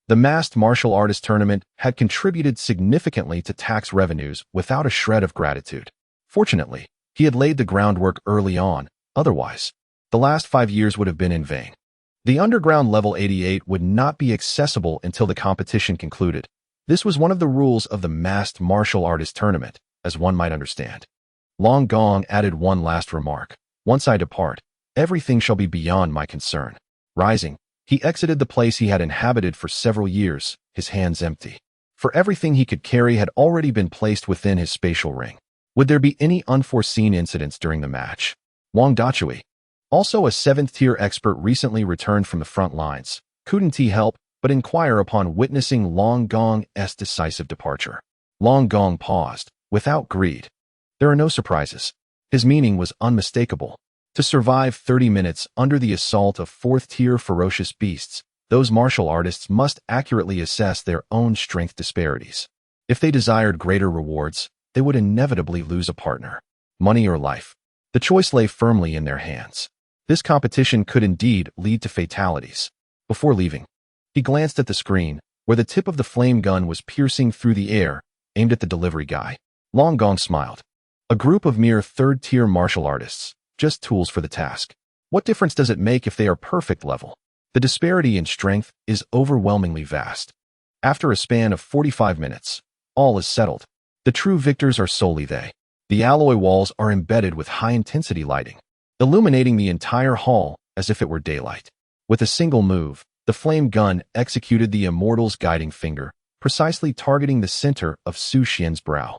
The masked martial artist tournament had contributed significantly to tax revenues without a shred of gratitude. Fortunately, he had laid the groundwork early on, otherwise, the last 5 years would have been in vain. The underground level 88 would not be accessible until the competition concluded. This was one of the rules of the masked martial artist tournament, as one might understand. Long Gong added one last remark. Once I depart, everything shall be beyond my concern. Rising, he exited the place he had inhabited for several years, his hands empty. For everything he could carry had already been placed within his spatial ring. Would there be any unforeseen incidents during the match? Wang Dachui, also a 7th-tier expert recently returned from the front lines, couldn't he help but inquire upon witnessing Long Gong's decisive departure. Long Gong paused, without greed. There are no surprises. His meaning was unmistakable. To survive 30 minutes under the assault of 4th-tier ferocious beasts, those martial artists must accurately assess their own strength disparities. If they desired greater rewards, they would inevitably lose a partner. Money or life. The choice lay firmly in their hands. This competition could indeed lead to fatalities. Before leaving, he glanced at the screen, where the tip of the flame gun was piercing through the air, aimed at the delivery guy. Long Gong smiled. A group of mere 3rd-tier martial artists, just tools for the task. What difference does it make if they are perfect level? The disparity in strength is overwhelmingly vast. After a span of 45 minutes, all is settled. The true victors are solely they. The alloy walls are embedded with high-intensity lighting, illuminating the entire hall as if it were daylight. With a single move, the flame gun executed the immortal's guiding finger, precisely targeting the center of Su Xuan's brow.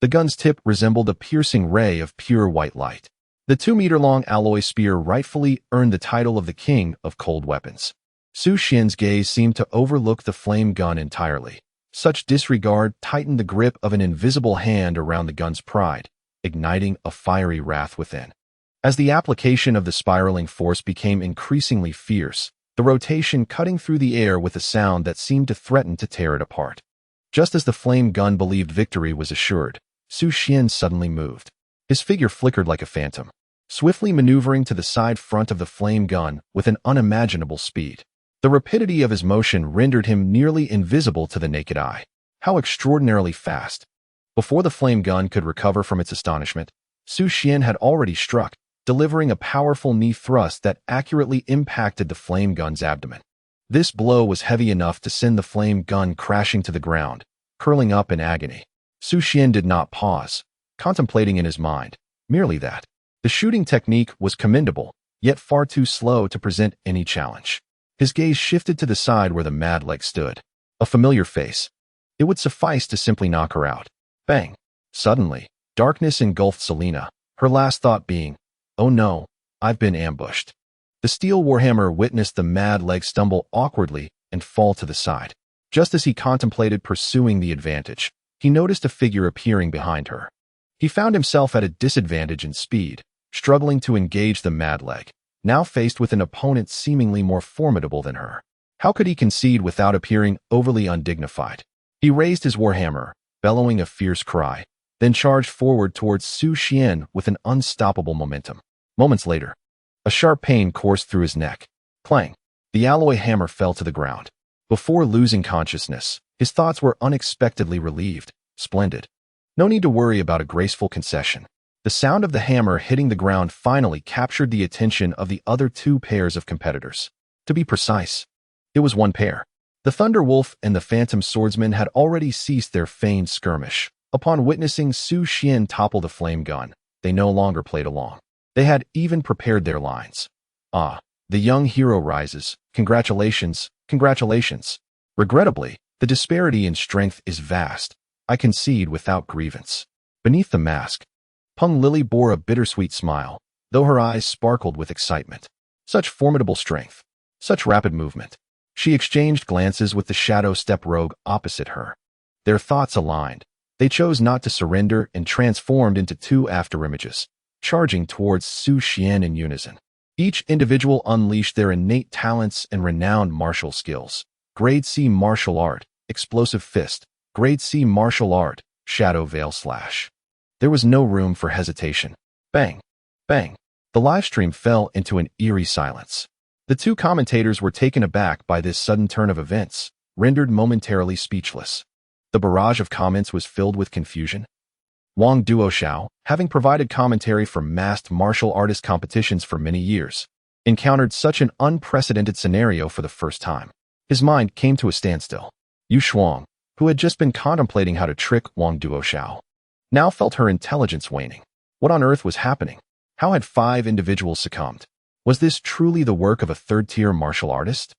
The gun's tip resembled a piercing ray of pure white light. The 2-meter-long alloy spear rightfully earned the title of the king of cold weapons. Su Xuan's gaze seemed to overlook the flame gun entirely. Such disregard tightened the grip of an invisible hand around the gun's pride, igniting a fiery wrath within. As the application of the spiraling force became increasingly fierce, the rotation cutting through the air with a sound that seemed to threaten to tear it apart. Just as the flame gun believed victory was assured, Su Xuan suddenly moved. His figure flickered like a phantom, swiftly maneuvering to the side front of the flame gun with an unimaginable speed. The rapidity of his motion rendered him nearly invisible to the naked eye. How extraordinarily fast! Before the flame gun could recover from its astonishment, Su Xuan had already struck, delivering a powerful knee thrust that accurately impacted the flame gun's abdomen. This blow was heavy enough to send the flame gun crashing to the ground, curling up in agony. Su Xuan did not pause, contemplating in his mind merely that the shooting technique was commendable, yet far too slow to present any challenge. His gaze shifted to the side where the mad leg stood. A familiar face. It would suffice to simply knock her out. Bang! Suddenly, darkness engulfed Selena, her last thought being, "Oh no, I've been ambushed." The steel warhammer witnessed the mad leg stumble awkwardly and fall to the side. Just as he contemplated pursuing the advantage, he noticed a figure appearing behind her. He found himself at a disadvantage in speed, struggling to engage the mad leg, now faced with an opponent seemingly more formidable than her. How could he concede without appearing overly undignified? He raised his warhammer, bellowing a fierce cry, then charged forward towards Su Xuan with an unstoppable momentum. Moments later, a sharp pain coursed through his neck. Clang! The alloy hammer fell to the ground. Before losing consciousness, his thoughts were unexpectedly relieved. Splendid. No need to worry about a graceful concession. The sound of the hammer hitting the ground finally captured the attention of the other 2 pairs of competitors. To be precise, it was one pair. The Thunder Wolf and the Phantom Swordsman had already ceased their feigned skirmish. Upon witnessing Su Xuan topple the flame gun, they no longer played along. They had even prepared their lines. "Ah, the young hero rises. Congratulations, congratulations." Regrettably, the disparity in strength is vast. I concede without grievance. Beneath the mask, Peng Lily bore a bittersweet smile, though her eyes sparkled with excitement. Such formidable strength, such rapid movement. She exchanged glances with the shadow step rogue opposite her. Their thoughts aligned. They chose not to surrender and transformed into 2 afterimages, charging towards Su Xuan in unison. Each individual unleashed their innate talents and renowned martial skills. Grade C martial art, explosive fist. Grade C martial art, shadow veil slash. There was no room for hesitation. Bang! Bang! The livestream fell into an eerie silence. The 2 commentators were taken aback by this sudden turn of events, rendered momentarily speechless. The barrage of comments was filled with confusion. Wang Duoxiao, having provided commentary for masked martial artist competitions for many years, encountered such an unprecedented scenario for the first time. His mind came to a standstill. Su Xuan, who had just been contemplating how to trick Wang Duoxiao, now felt her intelligence waning. What on earth was happening? How had 5 individuals succumbed? Was this truly the work of a third-tier martial artist?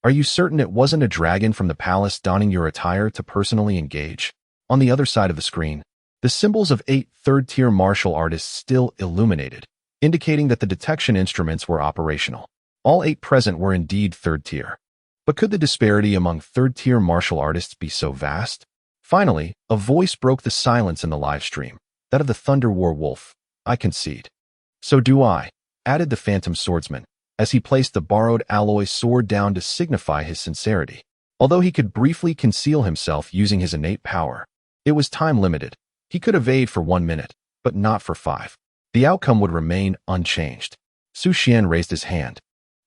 Are you certain it wasn't a dragon from the palace donning your attire to personally engage? On the other side of the screen, the symbols of 8 third-tier martial artists still illuminated, indicating that the detection instruments were operational. All 8 present were indeed third-tier. But could the disparity among third-tier martial artists be so vast? Finally, a voice broke the silence in the live stream, that of the Thunder War Wolf. I concede. So do I, added the Phantom Swordsman, as he placed the borrowed alloy sword down to signify his sincerity. Although he could briefly conceal himself using his innate power, it was time-limited. He could evade for 1 minute, but not for 5. The outcome would remain unchanged. Su Xuan raised his hand,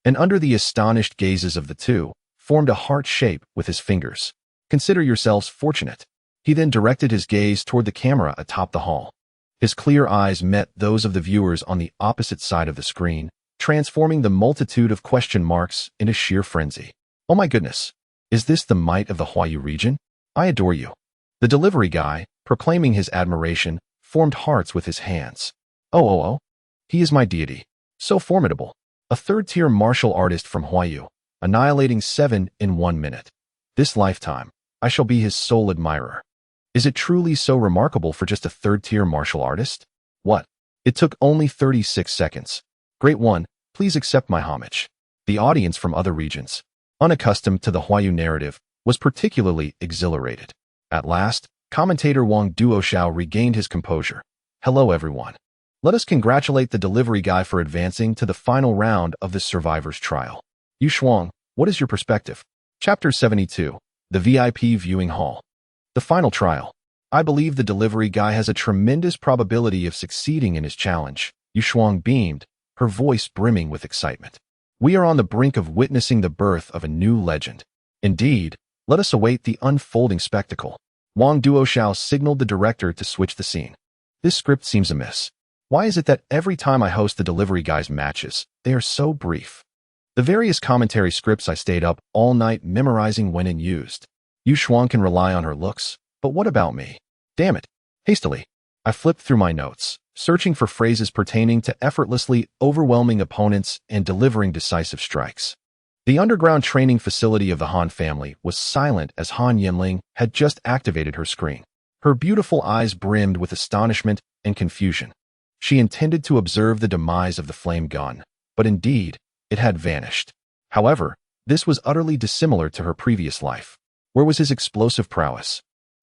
and under the astonished gazes of the two, formed a heart shape with his fingers. Consider yourselves fortunate. He then directed his gaze toward the camera atop the hall. His clear eyes met those of the viewers on the opposite side of the screen, transforming the multitude of question marks into sheer frenzy. Oh my goodness! Is this the might of the Huayu region? I adore you. The delivery guy, proclaiming his admiration, formed hearts with his hands. Oh, he is my deity. So formidable. A third-tier martial artist from Huayu, annihilating 7 in 1 minute. This lifetime, I shall be his sole admirer. Is it truly so remarkable for just a third-tier martial artist? What? It took only 36 seconds. Great one, please accept my homage. The audience from other regions, unaccustomed to the Huayu narrative, was particularly exhilarated. At last, commentator Wang Duoxiao regained his composure. Hello everyone. Let us congratulate the delivery guy for advancing to the final round of this survivor's trial. Su Xuan, what is your perspective? Chapter 72, The VIP Viewing Hall. The final trial. I believe the delivery guy has a tremendous probability of succeeding in his challenge. Su Xuan beamed, her voice brimming with excitement. We are on the brink of witnessing the birth of a new legend. Indeed, let us await the unfolding spectacle. Wang Duoxiao signaled the director to switch the scene. This script seems amiss. Why is it that every time I host the delivery guy's matches, they are so brief? The various commentary scripts I stayed up all night memorizing when in used. Su Xuan can rely on her looks, but what about me? Damn it. Hastily, I flipped through my notes, searching for phrases pertaining to effortlessly overwhelming opponents and delivering decisive strikes. The underground training facility of the Han family was silent as Han Yanling had just activated her screen. Her beautiful eyes brimmed with astonishment and confusion. She intended to observe the demise of the flame gun, but indeed, it had vanished. However, this was utterly dissimilar to her previous life. Where was his explosive prowess?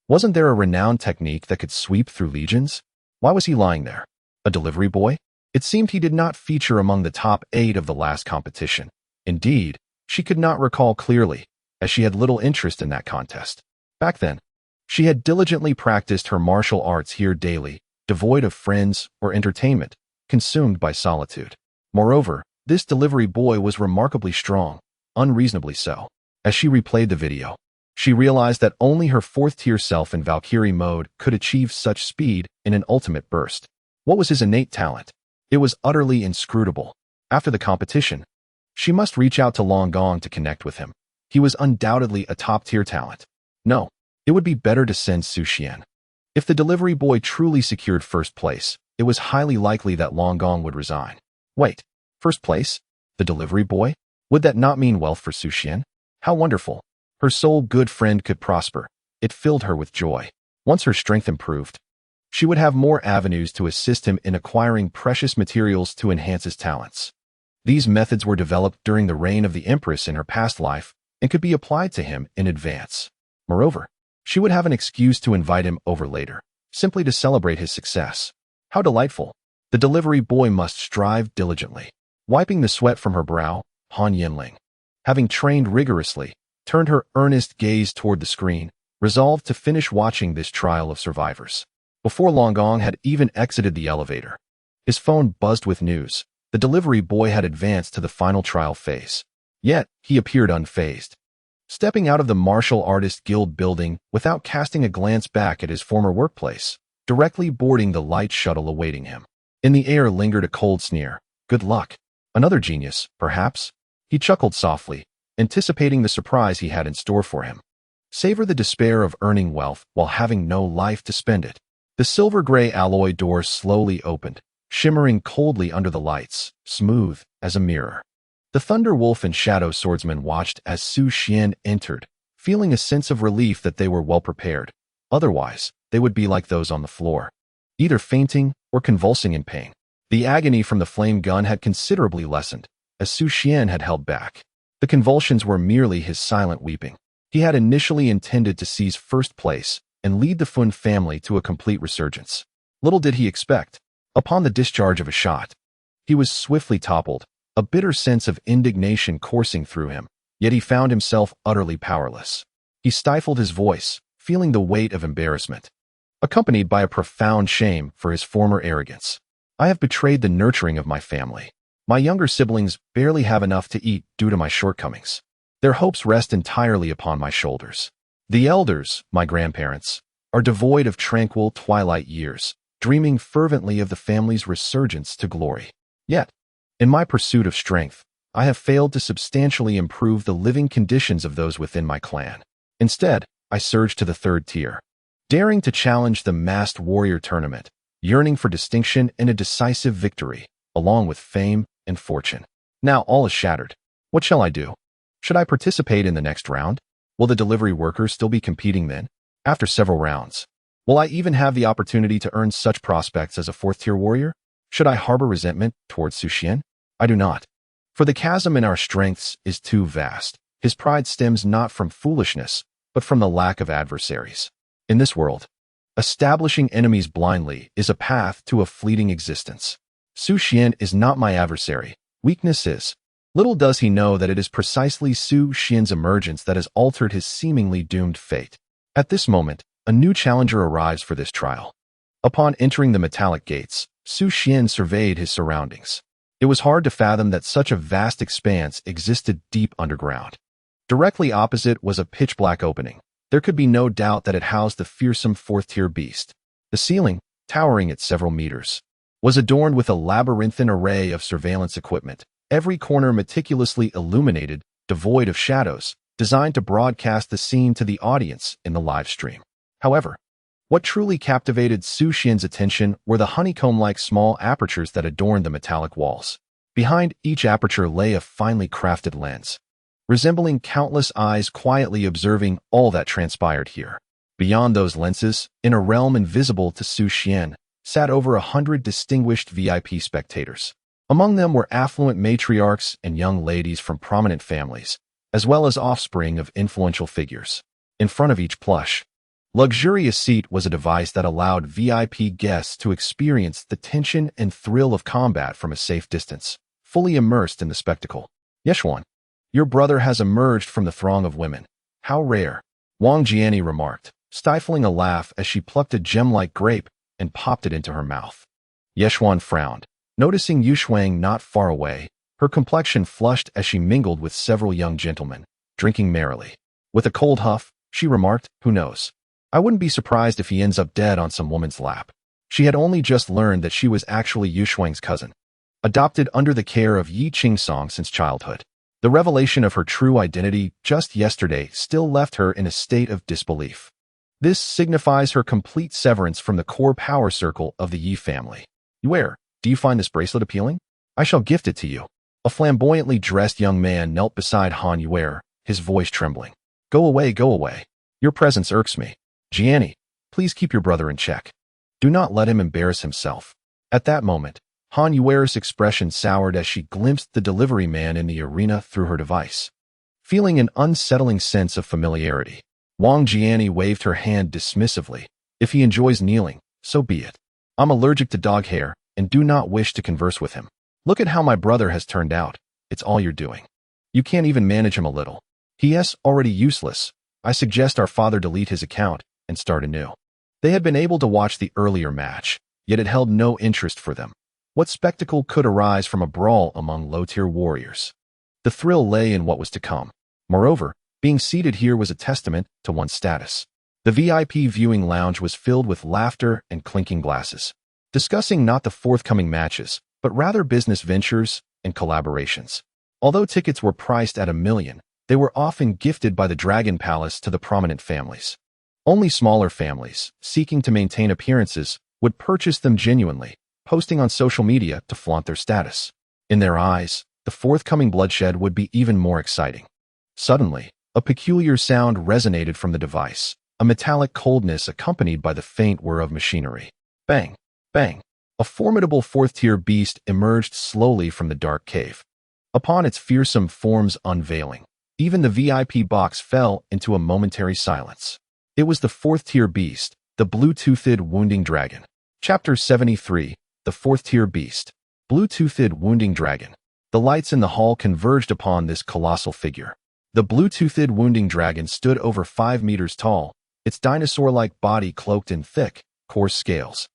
Wasn't there a renowned technique that could sweep through legions? Why was he lying there? A delivery boy? It seemed he did not feature among the top 8 of the last competition. Indeed, she could not recall clearly, as she had little interest in that contest. Back then, she had diligently practiced her martial arts here daily, devoid of friends or entertainment, consumed by solitude. Moreover, this delivery boy was remarkably strong, unreasonably so. As she replayed the video, she realized that only her 4th-tier self in Valkyrie mode could achieve such speed in an ultimate burst. What was his innate talent? It was utterly inscrutable. After the competition, she must reach out to Long Gong to connect with him. He was undoubtedly a top-tier talent. No, it would be better to send Su Xuan. If the delivery boy truly secured first place, it was highly likely that Long Gong would resign. Wait, first place? The delivery boy? Would that not mean wealth for Su Xuan? How wonderful. Her sole good friend could prosper. It filled her with joy. Once her strength improved, she would have more avenues to assist him in acquiring precious materials to enhance his talents. These methods were developed during the reign of the Empress in her past life and could be applied to him in advance. Moreover, she would have an excuse to invite him over later, simply to celebrate his success. How delightful. The delivery boy must strive diligently. Wiping the sweat from her brow, Han Yanling, having trained rigorously, turned her earnest gaze toward the screen, resolved to finish watching this trial of survivors. Before Long Gong had even exited the elevator, his phone buzzed with news. The delivery boy had advanced to the final trial phase. Yet, he appeared unfazed. stepping out of the Martial Artist Guild building without casting a glance back at his former workplace, directly boarding the light shuttle awaiting him. In the air lingered a cold sneer. Good luck. Another genius, perhaps? He chuckled softly, anticipating the surprise he had in store for him. Savor the despair of earning wealth while having no life to spend it. The silver-gray alloy door slowly opened, shimmering coldly under the lights, smooth as a mirror. The Thunder Wolf and Shadow Swordsman watched as Su Xuan entered, feeling a sense of relief that they were well prepared. Otherwise, they would be like those on the floor, either fainting or convulsing in pain. The agony from the flame gun had considerably lessened, as Su Xuan had held back. The convulsions were merely his silent weeping. He had initially intended to seize first place and lead the Fun family to a complete resurgence. Little did he expect. Upon the discharge of a shot, he was swiftly toppled, a bitter sense of indignation coursing through him, yet he found himself utterly powerless. He stifled his voice, feeling the weight of embarrassment, accompanied by a profound shame for his former arrogance. I have betrayed the nurturing of my family. My younger siblings barely have enough to eat due to my shortcomings. Their hopes rest entirely upon my shoulders. The elders, my grandparents, are devoid of tranquil twilight years, dreaming fervently of the family's resurgence to glory. Yet, in my pursuit of strength, I have failed to substantially improve the living conditions of those within my clan. Instead, I surged to the third tier, daring to challenge the masked warrior tournament, yearning for distinction and a decisive victory, along with fame and fortune. Now all is shattered. What shall I do? Should I participate in the next round? Will the delivery workers still be competing then? After several rounds, will I even have the opportunity to earn such prospects as a fourth-tier warrior? Should I harbor resentment towards Su Xuan? I do not. For the chasm in our strengths is too vast. His pride stems not from foolishness, but from the lack of adversaries. In this world, establishing enemies blindly is a path to a fleeting existence. Su Xuan is not my adversary. Weakness is. Little does he know that it is precisely Su Xuan's emergence that has altered his seemingly doomed fate. At this moment, a new challenger arrives for this trial. Upon entering the metallic gates, Su Xuan surveyed his surroundings. It was hard to fathom that such a vast expanse existed deep underground. Directly opposite was a pitch-black opening. There could be no doubt that it housed the fearsome fourth-tier beast. The ceiling, towering at several meters, was adorned with a labyrinthine array of surveillance equipment, every corner meticulously illuminated, devoid of shadows, designed to broadcast the scene to the audience in the live stream. However, what truly captivated Su Xuan's attention were the honeycomb-like small apertures that adorned the metallic walls. Behind each aperture lay a finely crafted lens, resembling countless eyes quietly observing all that transpired here. Beyond those lenses, in a realm invisible to Su Xuan, sat over 100 distinguished VIP spectators. Among them were affluent matriarchs and young ladies from prominent families, as well as offspring of influential figures. In front of each plush, luxurious seat was a device that allowed VIP guests to experience the tension and thrill of combat from a safe distance, fully immersed in the spectacle. Yeshuan, your brother has emerged from the throng of women. How rare, Wang Jiani remarked, stifling a laugh as she plucked a gem-like grape and popped it into her mouth. Yeshuan frowned, noticing Yushuang not far away. Her complexion flushed as she mingled with several young gentlemen, drinking merrily. With a cold huff, she remarked, who knows? I wouldn't be surprised if he ends up dead on some woman's lap. She had only just learned that she was actually Yushuang's cousin, adopted under the care of Yi Qingsong since childhood. The revelation of her true identity just yesterday still left her in a state of disbelief. This signifies her complete severance from the core power circle of the Yi family. Yuer, do you find this bracelet appealing? I shall gift it to you. A flamboyantly dressed young man knelt beside Han Yuer, his voice trembling. Go away, go away. Your presence irks me. Jiani, please keep your brother in check. Do not let him embarrass himself. At that moment, Han Yuer's expression soured as she glimpsed the delivery man in the arena through her device. Feeling an unsettling sense of familiarity, Wang Jiani waved her hand dismissively. If he enjoys kneeling, so be it. I'm allergic to dog hair and do not wish to converse with him. Look at how my brother has turned out. It's all you're doing. You can't even manage him a little. He is already useless. I suggest our father delete his account and start anew. They had been able to watch the earlier match, yet it held no interest for them. What spectacle could arise from a brawl among low-tier warriors? The thrill lay in what was to come. Moreover, Being seated here was a testament to one's status. The VIP viewing lounge was filled with laughter and clinking glasses, discussing not the forthcoming matches, but rather business ventures and collaborations. Although tickets were priced at $1 million, they were often gifted by the Dragon Palace to the prominent families. Only smaller families, seeking to maintain appearances, would purchase them genuinely, posting on social media to flaunt their status. In their eyes, the forthcoming bloodshed would be even more exciting. Suddenly, a peculiar sound resonated from the device, a metallic coldness accompanied by the faint whir of machinery. Bang! Bang! A formidable fourth-tier beast emerged slowly from the dark cave. Upon its fearsome form's unveiling, even the VIP box fell into a momentary silence. It was the fourth-tier beast, the blue-toothed wounding dragon. Chapter 73, The Fourth-Tier Beast. Blue-toothed wounding dragon. The lights in the hall converged upon this colossal figure. The blue-toothed wounding dragon stood over 5 meters tall, its dinosaur-like body cloaked in thick, coarse scales,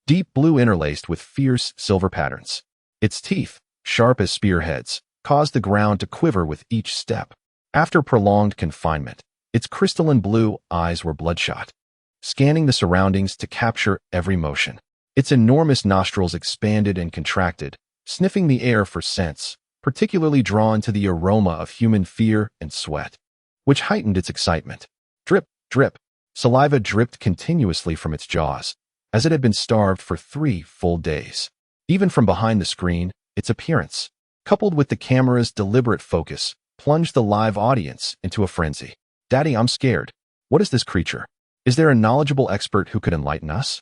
deep blue interlaced with fierce silver patterns. Its teeth, sharp as spearheads, caused the ground to quiver with each step. After prolonged confinement, its crystalline blue eyes were bloodshot, scanning the surroundings to capture every motion. Its enormous nostrils expanded and contracted, sniffing the air for scents, particularly drawn to the aroma of human fear and sweat, which heightened its excitement. Drip, drip. Saliva dripped continuously from its jaws, as it had been starved for 3 full days. Even from behind the screen, its appearance, coupled with the camera's deliberate focus, plunged the live audience into a frenzy. Daddy, I'm scared. What is this creature? Is there a knowledgeable expert who could enlighten us?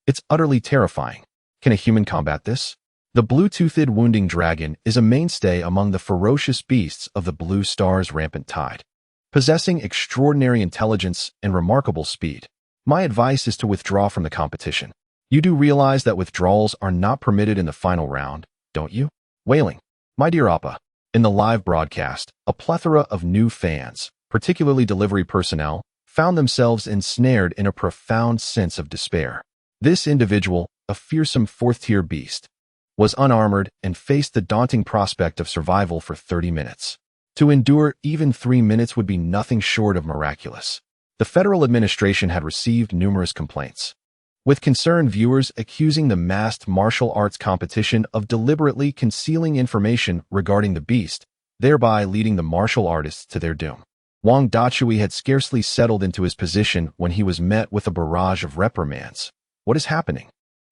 It's utterly terrifying. Can a human combat this? The blue-toothed wounding dragon is a mainstay among the ferocious beasts of the Blue Star's rampant tide, possessing extraordinary intelligence and remarkable speed. My advice is to withdraw from the competition. You do realize that withdrawals are not permitted in the final round, don't you? Wailing. My dear Appa. In the live broadcast, a plethora of new fans, particularly delivery personnel, found themselves ensnared in a profound sense of despair. This individual, a fearsome fourth-tier beast, was unarmored and faced the daunting prospect of survival for 30 minutes. To endure even 3 minutes would be nothing short of miraculous. The federal administration had received numerous complaints, with concerned viewers accusing the masked martial arts competition of deliberately concealing information regarding the beast, thereby leading the martial artists to their doom. Wang Dachui had scarcely settled into his position when he was met with a barrage of reprimands. What is happening?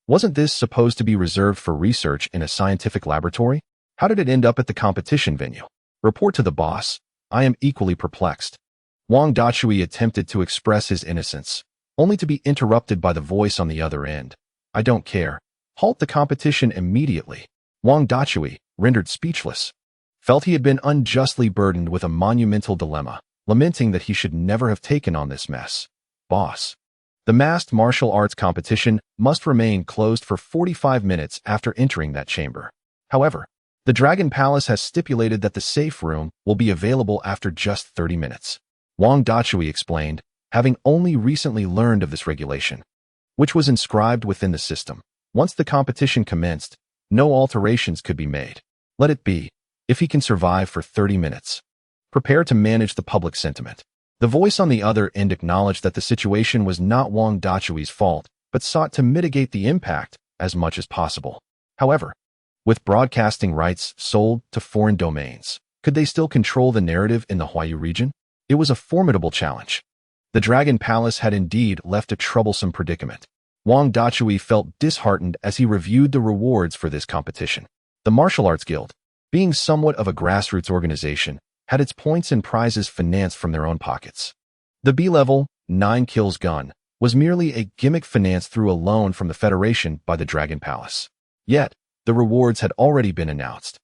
Wasn't this supposed to be reserved for research in a scientific laboratory? How did it end up at the competition venue? Report to the boss. I am equally perplexed. Wang Dachui attempted to express his innocence, only to be interrupted by the voice on the other end. I don't care. Halt the competition immediately. Wang Dachui, rendered speechless, felt he had been unjustly burdened with a monumental dilemma, lamenting that he should never have taken on this mess. Boss. The masked martial arts competition must remain closed for 45 minutes after entering that chamber. However, the Dragon Palace has stipulated that the safe room will be available after just 30 minutes. Wang Dachui explained, having only recently learned of this regulation, which was inscribed within the system. Once the competition commenced, no alterations could be made. Let it be, if he can survive for 30 minutes. Prepare to manage the public sentiment. The voice on the other end acknowledged that the situation was not Wang Dachui's fault, but sought to mitigate the impact as much as possible. However, with broadcasting rights sold to foreign domains, could they still control the narrative in the Huayu region? It was a formidable challenge. The Dragon Palace had indeed left a troublesome predicament. Wang Dachui felt disheartened as he reviewed the rewards for this competition. The Martial Arts Guild, being somewhat of a grassroots organization, had its points and prizes financed from their own pockets. The B-level, 9 kills gun, was merely a gimmick financed through a loan from the Federation by the Dragon Palace. Yet, the rewards had already been announced.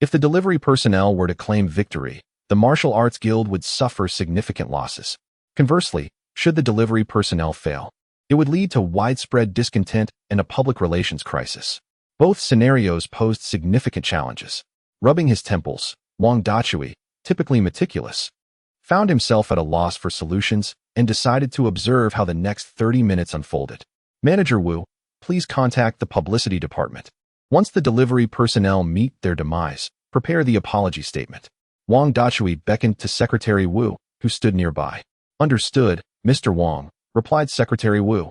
If the delivery personnel were to claim victory, the Martial Arts Guild would suffer significant losses. Conversely, should the delivery personnel fail, it would lead to widespread discontent and a public relations crisis. Both scenarios posed significant challenges. Rubbing his temples, Wang Dachui, typically meticulous, found himself at a loss for solutions and decided to observe how the next 30 minutes unfolded. Manager Wu, please contact the publicity department. Once the delivery personnel meet their demise, prepare the apology statement. Wang Dachui beckoned to Secretary Wu, who stood nearby. Understood, Mr. Wang, replied Secretary Wu.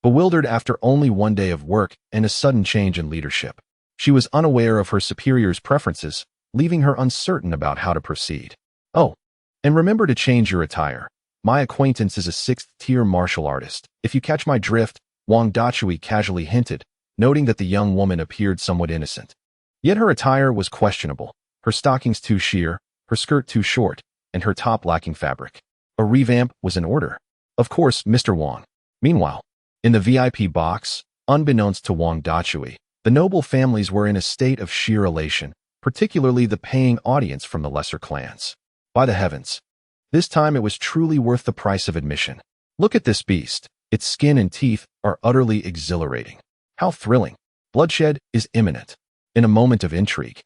Bewildered after only one day of work and a sudden change in leadership, she was unaware of her superior's preferences, leaving her uncertain about how to proceed. Oh, and remember to change your attire. My acquaintance is a 6th-tier martial artist. If you catch my drift, Wang Dachui casually hinted, noting that the young woman appeared somewhat innocent. Yet her attire was questionable, her stockings too sheer, her skirt too short, and her top lacking fabric. A revamp was in order. Of course, Mr. Wang. Meanwhile, in the VIP box, unbeknownst to Wang Dachui, the noble families were in a state of sheer elation, particularly the paying audience from the lesser clans. By the heavens, this time it was truly worth the price of admission. Look at this beast. Its skin and teeth are utterly exhilarating. How thrilling. Bloodshed is imminent. In a moment of intrigue,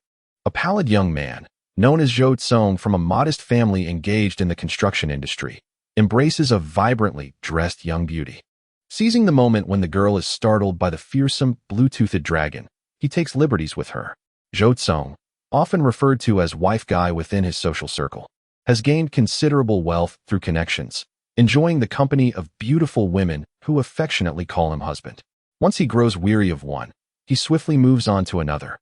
a pallid young man, known as Zhou Tsong from a modest family engaged in the construction industry, embraces a vibrantly dressed young beauty. Seizing the moment when the girl is startled by the fearsome, blue-toothed dragon, he takes liberties with her. Zhou Tsong, often referred to as wife guy within his social circle, has gained considerable wealth through connections, enjoying the company of beautiful women who affectionately call him husband. Once he grows weary of one, he swiftly moves on to another.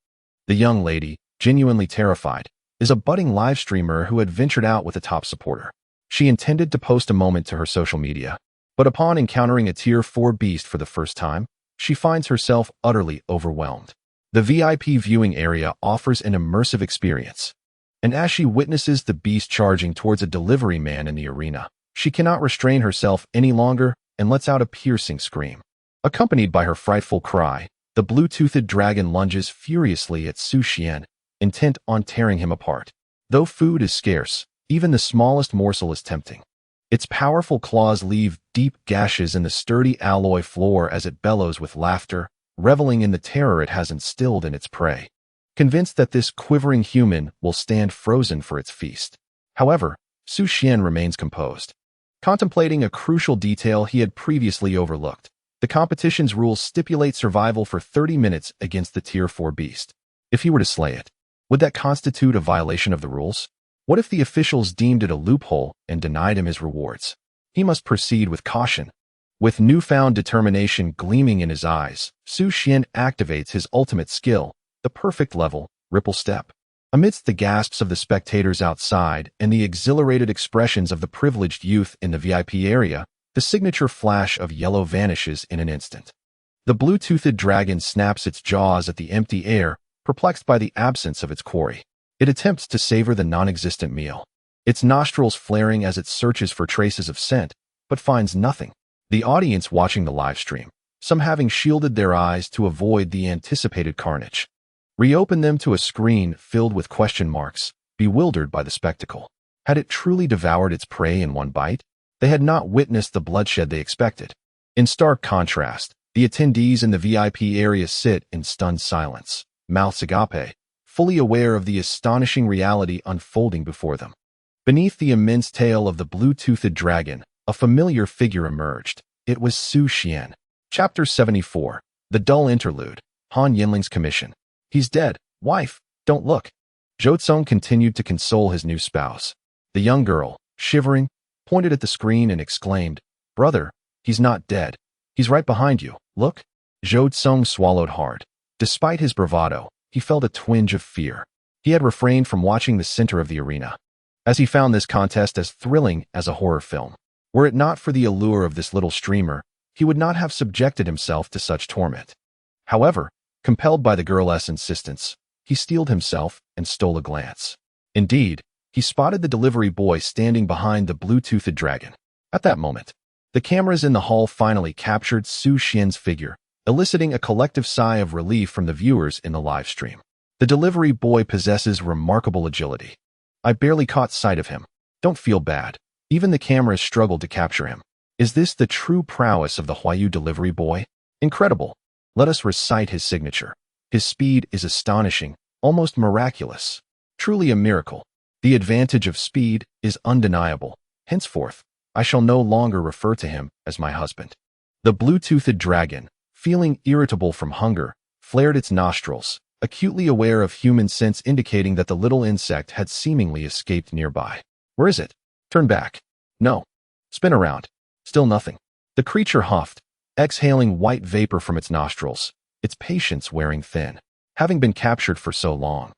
The young lady, genuinely terrified, is a budding live streamer who had ventured out with a top supporter. She intended to post a moment to her social media, but upon encountering a Tier 4 beast for the first time, she finds herself utterly overwhelmed. The VIP viewing area offers an immersive experience, and as she witnesses the beast charging towards a delivery man in the arena, she cannot restrain herself any longer and lets out a piercing scream. Accompanied by her frightful cry, the blue-toothed dragon lunges furiously at Su Xuan, intent on tearing him apart. Though food is scarce, even the smallest morsel is tempting. Its powerful claws leave deep gashes in the sturdy alloy floor as it bellows with laughter, reveling in the terror it has instilled in its prey. Convinced that this quivering human will stand frozen for its feast. However, Su Xuan remains composed. Contemplating a crucial detail he had previously overlooked, the competition's rules stipulate survival for 30 minutes against the Tier 4 beast. If he were to slay it, would that constitute a violation of the rules? What if the officials deemed it a loophole and denied him his rewards? He must proceed with caution. With newfound determination gleaming in his eyes, Su Xuan activates his ultimate skill, the perfect level, Ripple Step. Amidst the gasps of the spectators outside and the exhilarated expressions of the privileged youth in the VIP area, the signature flash of yellow vanishes in an instant. The blue-toothed dragon snaps its jaws at the empty air, perplexed by the absence of its quarry. It attempts to savor the non-existent meal, its nostrils flaring as it searches for traces of scent, but finds nothing. The audience watching the live stream, some having shielded their eyes to avoid the anticipated carnage, reopened them to a screen filled with question marks, bewildered by the spectacle. Had it truly devoured its prey in one bite? They had not witnessed the bloodshed they expected. In stark contrast, the attendees in the VIP area sit in stunned silence, mouths agape, fully aware of the astonishing reality unfolding before them. Beneath the immense tail of the blue-toothed dragon, a familiar figure emerged. It was Su Xuan. Chapter 74. The Dull Interlude. Han Yanling's Commission. He's dead. Wife, don't look. Zhou Tsong continued to console his new spouse. The young girl, shivering, pointed at the screen and exclaimed, "Brother, he's not dead. He's right behind you. Look." Zhou Tsong swallowed hard. Despite his bravado, he felt a twinge of fear. He had refrained from watching the center of the arena, as he found this contest as thrilling as a horror film. Were it not for the allure of this little streamer, he would not have subjected himself to such torment. However, compelled by the girl's insistence, he steeled himself and stole a glance. Indeed, he spotted the delivery boy standing behind the blue-toothed dragon. At that moment, the cameras in the hall finally captured Su Xuan's figure, eliciting a collective sigh of relief from the viewers in the live stream. The delivery boy possesses remarkable agility. I barely caught sight of him. Don't feel bad. Even the cameras struggled to capture him. Is this the true prowess of the Huayu delivery boy? Incredible. Let us recite his signature. His speed is astonishing, almost miraculous. Truly a miracle. The advantage of speed is undeniable. Henceforth, I shall no longer refer to him as my husband. The blue-toothed dragon, feeling irritable from hunger, flared its nostrils, acutely aware of human sense indicating that the little insect had seemingly escaped nearby. Where is it? Turn back. No. Spin around. Still nothing. The creature huffed, exhaling white vapor from its nostrils, its patience wearing thin. Having been captured for so long,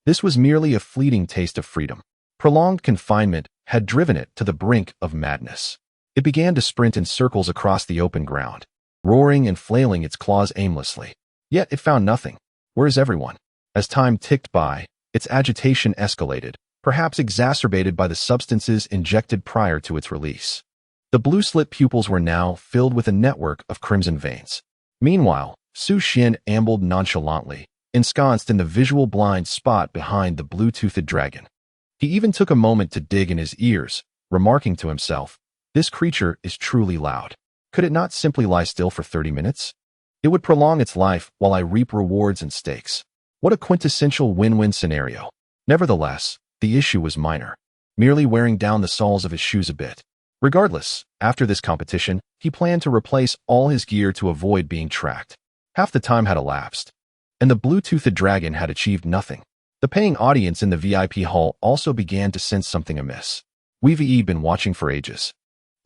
this was merely a fleeting taste of freedom. Prolonged confinement had driven it to the brink of madness. It began to sprint in circles across the open ground, roaring and flailing its claws aimlessly. Yet it found nothing. Where is everyone? As time ticked by, its agitation escalated, perhaps exacerbated by the substances injected prior to its release. The blue-slit pupils were now filled with a network of crimson veins. Meanwhile, Su Xuan ambled nonchalantly, ensconced in the visual blind spot behind the blue-toothed dragon. He even took a moment to dig in his ears, remarking to himself, "This creature is truly loud. Could it not simply lie still for 30 minutes? It would prolong its life while I reap rewards and stakes." What a quintessential win-win scenario. Nevertheless, the issue was minor, merely wearing down the soles of his shoes a bit. Regardless, after this competition, he planned to replace all his gear to avoid being tracked. Half the time had elapsed, and the blue-toothed dragon had achieved nothing. The paying audience in the VIP hall also began to sense something amiss. "We've been watching for ages.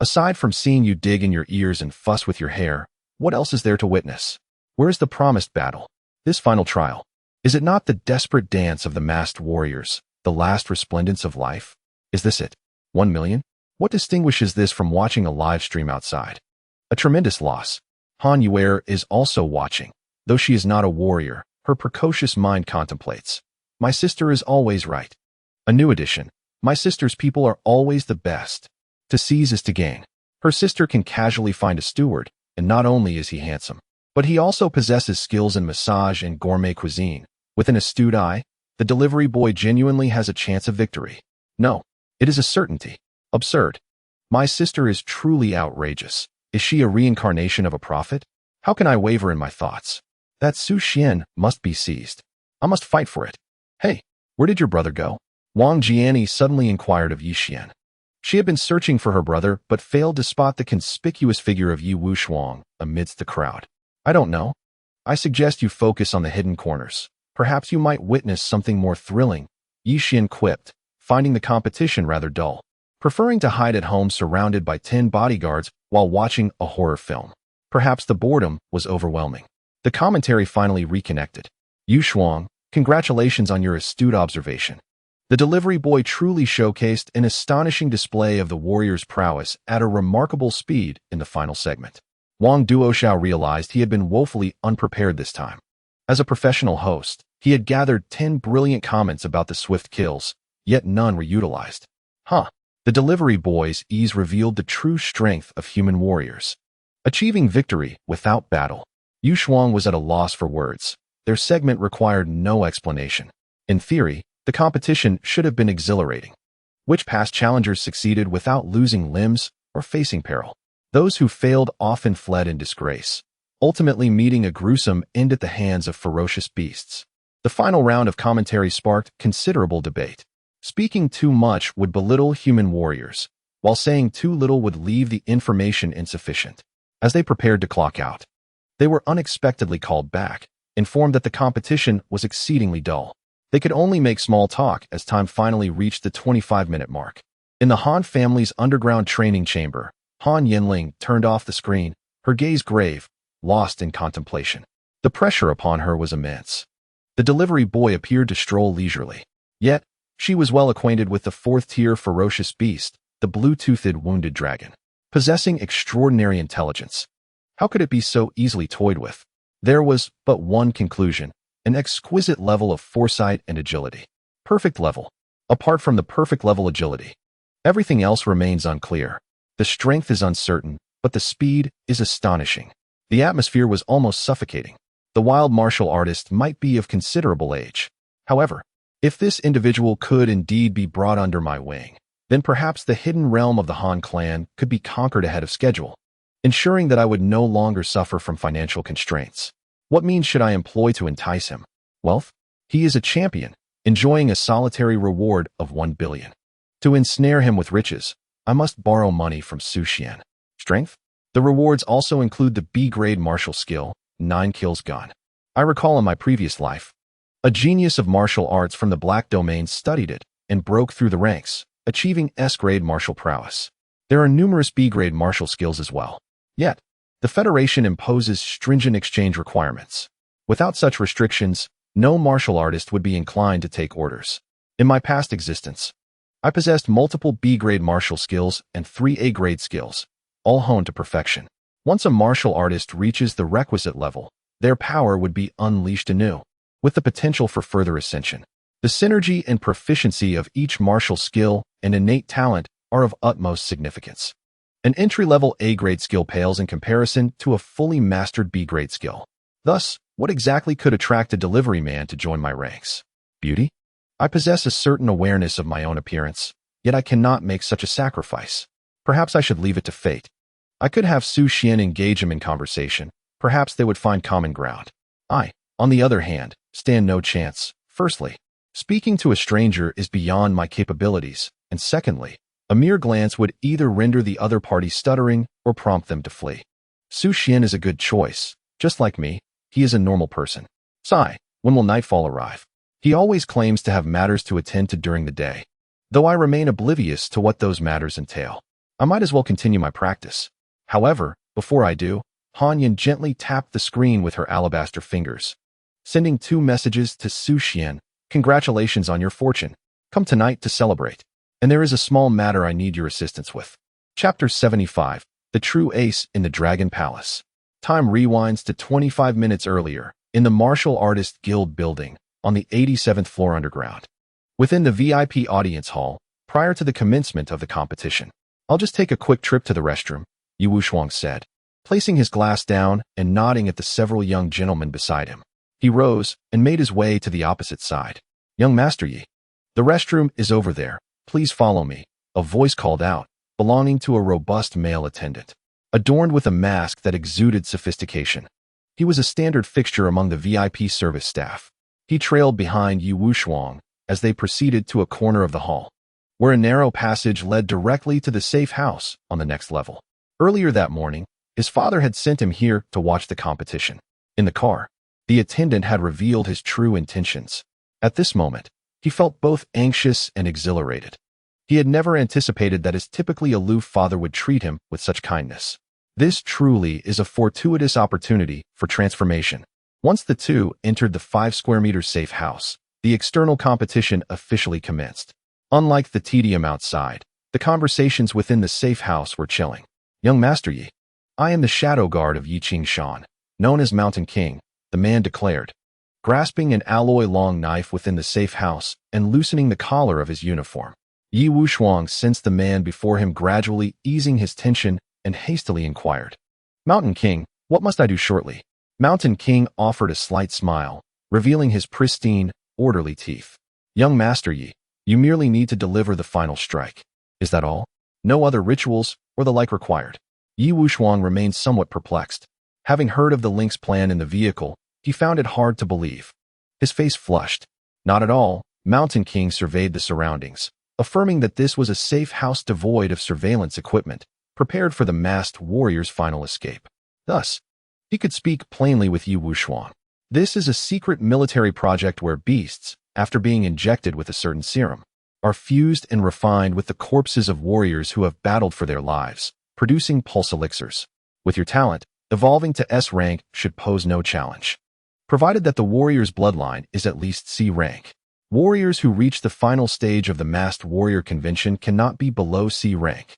Aside from seeing you dig in your ears and fuss with your hair, what else is there to witness? Where's the promised battle? This final trial? Is it not the desperate dance of the masked warriors, the last resplendence of life? Is this it? 1 million? What distinguishes this from watching a live stream outside? A tremendous loss. Han Yanling is also watching. Though she is not a warrior, her precocious mind contemplates. My sister is always right. A new addition. My sister's people are always the best. To seize is to gain. Her sister can casually find a steward, and not only is he handsome, but he also possesses skills in massage and gourmet cuisine. With an astute eye, the delivery boy genuinely has a chance of victory. No, it is a certainty. Absurd. My sister is truly outrageous. Is she a reincarnation of a prophet? How can I waver in my thoughts? That Su Xuan must be seized. I must fight for it. Hey, where did your brother go? Wang Jiani suddenly inquired of Yi Xian. She had been searching for her brother but failed to spot the conspicuous figure of Yi Wuxuang amidst the crowd. I don't know. I suggest you focus on the hidden corners. Perhaps you might witness something more thrilling, Yi Xian quipped, finding the competition rather dull, preferring to hide at home surrounded by 10 bodyguards while watching a horror film. Perhaps the boredom was overwhelming. The commentary finally reconnected. Yu Shuang, congratulations on your astute observation. The delivery boy truly showcased an astonishing display of the warrior's prowess at a remarkable speed in the final segment. Wang Duoxiao realized he had been woefully unprepared this time. As a professional host, he had gathered 10 brilliant comments about the swift kills, yet none were utilized. The delivery boy's ease revealed the true strength of human warriors. Achieving victory without battle. Yu Shuang was at a loss for words. Their segment required no explanation. In theory, the competition should have been exhilarating. Which past challengers succeeded without losing limbs or facing peril? Those who failed often fled in disgrace, ultimately meeting a gruesome end at the hands of ferocious beasts. The final round of commentary sparked considerable debate. Speaking too much would belittle human warriors, while saying too little would leave the information insufficient. As they prepared to clock out, they were unexpectedly called back, informed that the competition was exceedingly dull. They could only make small talk as time finally reached the 25-minute mark. In the Han family's underground training chamber, Han Yanling turned off the screen, her gaze grave, lost in contemplation. The pressure upon her was immense. The delivery boy appeared to stroll leisurely. Yet, she was well acquainted with the fourth-tier ferocious beast, the blue-toothed wounded dragon. Possessing extraordinary intelligence. How could it be so easily toyed with? There was but one conclusion, an exquisite level of foresight and agility. Perfect level. Apart from the perfect level agility, everything else remains unclear. The strength is uncertain, but the speed is astonishing. The atmosphere was almost suffocating. The wild martial artist might be of considerable age. However, if this individual could indeed be brought under my wing, then perhaps the hidden realm of the Han clan could be conquered ahead of schedule, ensuring that I would no longer suffer from financial constraints. What means should I employ to entice him? Wealth? He is a champion, enjoying a solitary reward of 1 billion. To ensnare him with riches, I must borrow money from Su Xuan. Strength? The rewards also include the B-grade martial skill, 9 kills gun. I recall in my previous life, a genius of martial arts from the Black Domain studied it and broke through the ranks, achieving S-grade martial prowess. There are numerous B-grade martial skills as well. Yet, the Federation imposes stringent exchange requirements. Without such restrictions, no martial artist would be inclined to take orders. In my past existence, I possessed multiple B-grade martial skills and 3 A-grade skills, all honed to perfection. Once a martial artist reaches the requisite level, their power would be unleashed anew, with the potential for further ascension. The synergy and proficiency of each martial skill and innate talent are of utmost significance. An entry-level A-grade skill pales in comparison to a fully mastered B-grade skill. Thus, what exactly could attract a delivery man to join my ranks? Beauty? I possess a certain awareness of my own appearance, yet I cannot make such a sacrifice. Perhaps I should leave it to fate. I could have Su Xuan engage him in conversation. Perhaps they would find common ground. I, on the other hand, stand no chance. Firstly, speaking to a stranger is beyond my capabilities, and secondly, a mere glance would either render the other party stuttering or prompt them to flee. Su Xuan is a good choice. Just like me, he is a normal person. Sigh, when will nightfall arrive? He always claims to have matters to attend to during the day. Though I remain oblivious to what those matters entail, I might as well continue my practice. However, before I do, Han Yanling gently tapped the screen with her alabaster fingers, sending 2 messages to Su Xuan. Congratulations on your fortune. Come tonight to celebrate. And there is a small matter I need your assistance with. Chapter 75, The True Ace in the Dragon Palace. Time rewinds to 25 minutes earlier, in the Martial Artist Guild building, on the 87th floor underground. Within the VIP audience hall, prior to the commencement of the competition. I'll just take a quick trip to the restroom, Su Xuan said, placing his glass down and nodding at the several young gentlemen beside him. He rose and made his way to the opposite side. Young Master Yi, the restroom is over there. Please follow me, a voice called out, belonging to a robust male attendant, adorned with a mask that exuded sophistication. He was a standard fixture among the VIP service staff. He trailed behind Su Xuan as they proceeded to a corner of the hall, where a narrow passage led directly to the safe house on the next level. Earlier that morning, his father had sent him here to watch the competition. In the car, the attendant had revealed his true intentions. At this moment, he felt both anxious and exhilarated. He had never anticipated that his typically aloof father would treat him with such kindness. This truly is a fortuitous opportunity for transformation. Once the two entered the 5-square-meter safe house, the external competition officially commenced. Unlike the tedium outside, the conversations within the safe house were chilling. Young Master Yi, I am the shadow guard of Yiqing Shan, known as Mountain King, the man declared, grasping an alloy-long knife within the safe house and loosening the collar of his uniform. Su Xuan sensed the man before him gradually easing his tension and hastily inquired, Mountain King, what must I do shortly? Mountain King offered a slight smile, revealing his pristine, orderly teeth. Young Master Yi, you merely need to deliver the final strike. Is that all? No other rituals or the like required? Su Xuan remained somewhat perplexed. Having heard of the Link's plan in the vehicle, he found it hard to believe. His face flushed. Not at all. Mountain King surveyed the surroundings, affirming that this was a safe house devoid of surveillance equipment, prepared for the masked warrior's final escape. Thus, he could speak plainly with Su Xuan. This is a secret military project where beasts, after being injected with a certain serum, are fused and refined with the corpses of warriors who have battled for their lives, producing pulse elixirs. With your talent, evolving to S rank should pose no challenge, provided that the warrior's bloodline is at least C rank. Warriors who reach the final stage of the Masked Warrior Convention cannot be below C rank.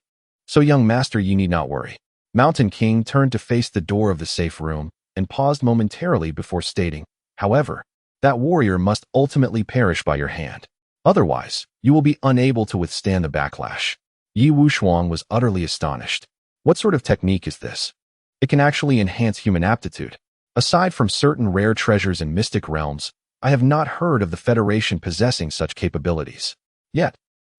So young master, you need not worry. Mountain King turned to face the door of the safe room and paused momentarily before stating, however, that warrior must ultimately perish by your hand. Otherwise, you will be unable to withstand the backlash. Su Xuan was utterly astonished. What sort of technique is this? It can actually enhance human aptitude. Aside from certain rare treasures in mystic realms, I have not heard of the Federation possessing such capabilities. Yet,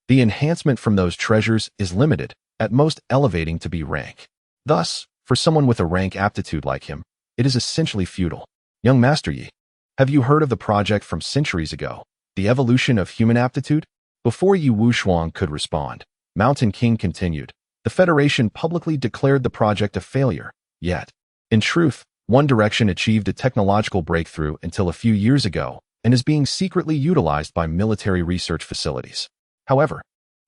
the enhancement from those treasures is limited, at most elevating to B rank. Thus, for someone with a rank aptitude like him, it is essentially futile. Young Master Yi, have you heard of the project from centuries ago, the evolution of human aptitude? Before Su Xuan could respond, Mountain King continued, the Federation publicly declared the project a failure. Yet, in truth, One Direction achieved a technological breakthrough until a few years ago and is being secretly utilized by military research facilities. However,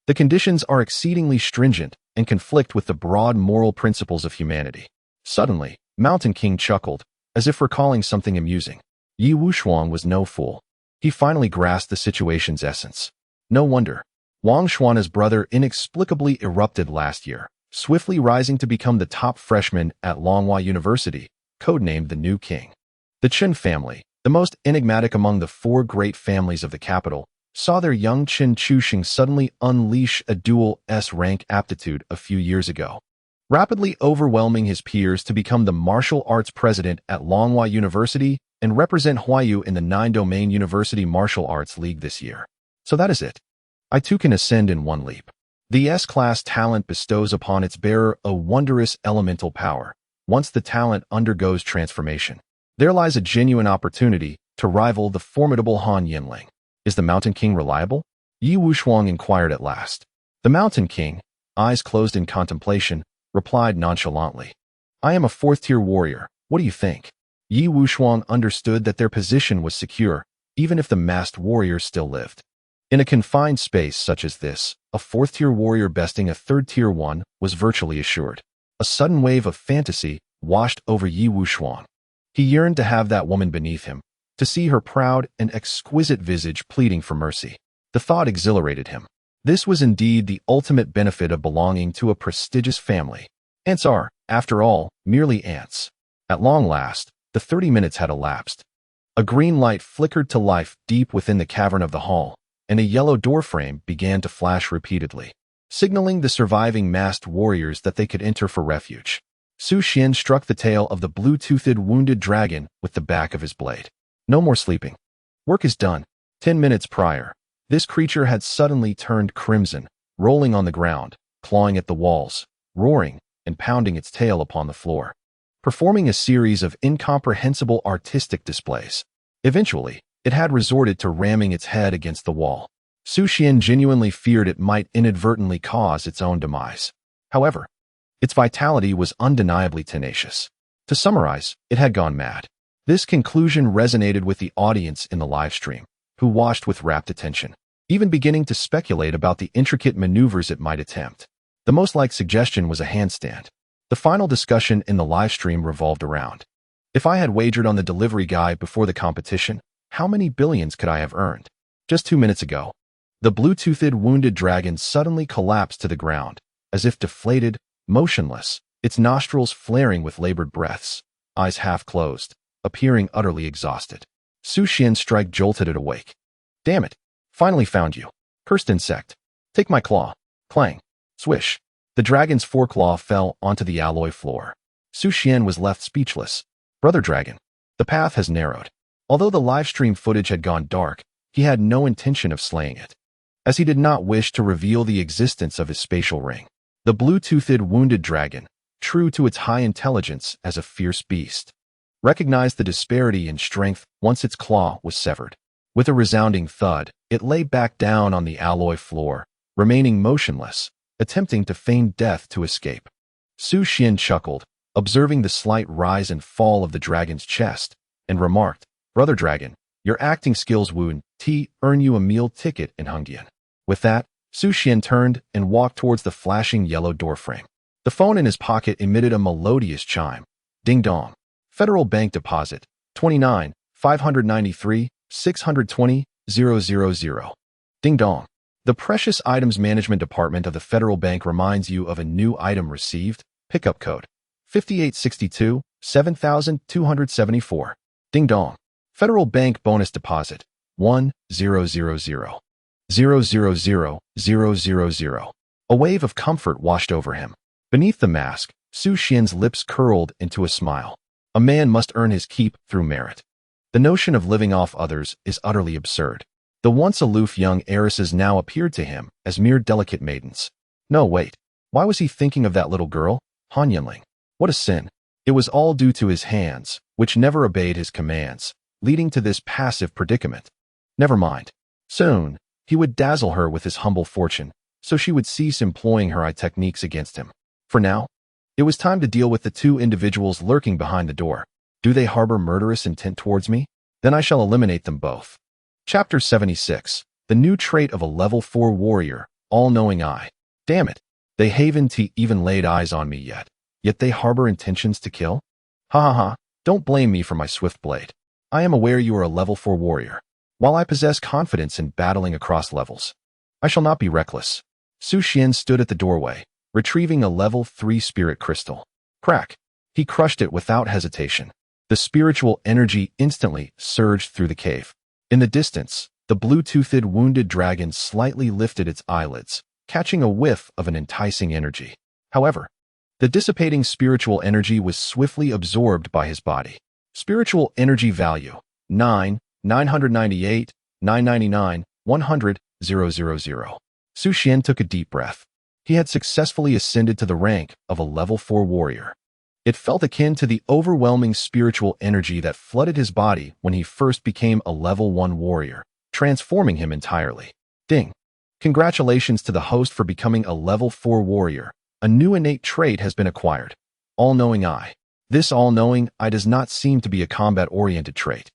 The conditions are exceedingly stringent and conflict with the broad moral principles of humanity. Suddenly, Mountain King chuckled, as if recalling something amusing. Su Xuan was no fool. He finally grasped the situation's essence. No wonder. Wang Xuan's brother inexplicably erupted last year, swiftly rising to become the top freshman at Longhua University, codenamed the New King. The Qin family, the most enigmatic among the four great families of the capital, saw their young Qin Chuxing suddenly unleash a dual S-rank aptitude a few years ago, rapidly overwhelming his peers to become the martial arts president at Longhua University and represent Huayu in the 9-domain University Martial Arts League this year. So that is it. I too can ascend in one leap. The S-class talent bestows upon its bearer a wondrous elemental power. Once the talent undergoes transformation, there lies a genuine opportunity to rival the formidable Han Yanling. Is the Mountain King reliable? Su Xuan inquired at last. The Mountain King, eyes closed in contemplation, replied nonchalantly. I am a fourth-tier warrior. What do you think? Su Xuan understood that their position was secure, even if the masked warrior still lived. In a confined space such as this, a fourth-tier warrior besting a third-tier one was virtually assured. A sudden wave of fantasy washed over Su Xuan. He yearned to have that woman beneath him, to see her proud and exquisite visage pleading for mercy. The thought exhilarated him. This was indeed the ultimate benefit of belonging to a prestigious family. Ants are, after all, merely ants. At long last, the 30 minutes had elapsed. A green light flickered to life deep within the cavern of the hall, and a yellow doorframe began to flash repeatedly, signaling the surviving masked warriors that they could enter for refuge. Su Xuan struck the tail of the blue-toothed wounded dragon with the back of his blade. No more sleeping. Work is done. 10 minutes prior, this creature had suddenly turned crimson, rolling on the ground, clawing at the walls, roaring, and pounding its tail upon the floor, performing a series of incomprehensible artistic displays. Eventually, it had resorted to ramming its head against the wall. Su Xuan genuinely feared it might inadvertently cause its own demise. However, its vitality was undeniably tenacious. To summarize, it had gone mad. This conclusion resonated with the audience in the live stream, who watched with rapt attention, even beginning to speculate about the intricate maneuvers it might attempt. The most liked suggestion was a handstand. The final discussion in the live stream revolved around, if I had wagered on the delivery guy before the competition, how many billions could I have earned? Just 2 minutes ago, the blue-toothed wounded dragon suddenly collapsed to the ground, as if deflated, motionless, its nostrils flaring with labored breaths, eyes half closed, appearing utterly exhausted. Su Xuan's strike jolted it awake. Damn it! Finally found you. Cursed insect. Take my claw. Clang. Swish. The dragon's foreclaw fell onto the alloy floor. Su Xuan was left speechless. Brother Dragon. The path has narrowed. Although the live stream footage had gone dark, he had no intention of slaying it, as he did not wish to reveal the existence of his spatial ring. The blue-toothed wounded dragon, true to its high intelligence as a fierce beast, recognized the disparity in strength once its claw was severed. With a resounding thud, it lay back down on the alloy floor, remaining motionless, attempting to feign death to escape. Su Xuan chuckled, observing the slight rise and fall of the dragon's chest, and remarked, Brother Dragon, your acting skills would earn you a meal ticket in Hongdian. With that, Su Xuan turned and walked towards the flashing yellow doorframe. The phone in his pocket emitted a melodious chime. Ding dong. Federal Bank Deposit, 29, 593, 620, 000. Ding dong. The Precious Items Management Department of the Federal Bank reminds you of a new item received, pickup code, 5862, 7274. Ding dong. Federal Bank Bonus Deposit, 1000, 000, 000. A wave of comfort washed over him. Beneath the mask, Su Xuan's lips curled into a smile. A man must earn his keep through merit. The notion of living off others is utterly absurd. The once aloof young heiresses now appeared to him as mere delicate maidens. No, wait. Why was he thinking of that little girl, Han Yanling? What a sin. It was all due to his hands, which never obeyed his commands, leading to this passive predicament. Never mind. Soon, he would dazzle her with his humble fortune, so she would cease employing her techniques against him. For now, it was time to deal with the two individuals lurking behind the door. Do they harbor murderous intent towards me? Then I shall eliminate them both. Chapter 76. The new trait of a level 4 warrior, all-knowing eye. Damn it. They haven't even laid eyes on me yet they harbor intentions to kill? Ha ha ha, don't blame me for my swift blade. I am aware you are a level 4 warrior. While I possess confidence in battling across levels, I shall not be reckless. Su Xuan stood at the doorway, retrieving a level 3 spirit crystal. Crack. He crushed it without hesitation. The spiritual energy instantly surged through the cave. In the distance, the blue-toothed wounded dragon slightly lifted its eyelids, catching a whiff of an enticing energy. However, the dissipating spiritual energy was swiftly absorbed by his body. Spiritual energy value 9, 998, 999, 100, 000. Su Xuan took a deep breath. He had successfully ascended to the rank of a level 4 warrior. It felt akin to the overwhelming spiritual energy that flooded his body when he first became a level 1 warrior, transforming him entirely. Ding! Congratulations to the host for becoming a level 4 warrior. A new innate trait has been acquired. All-knowing eye. This all-knowing eye does not seem to be a combat-oriented trait.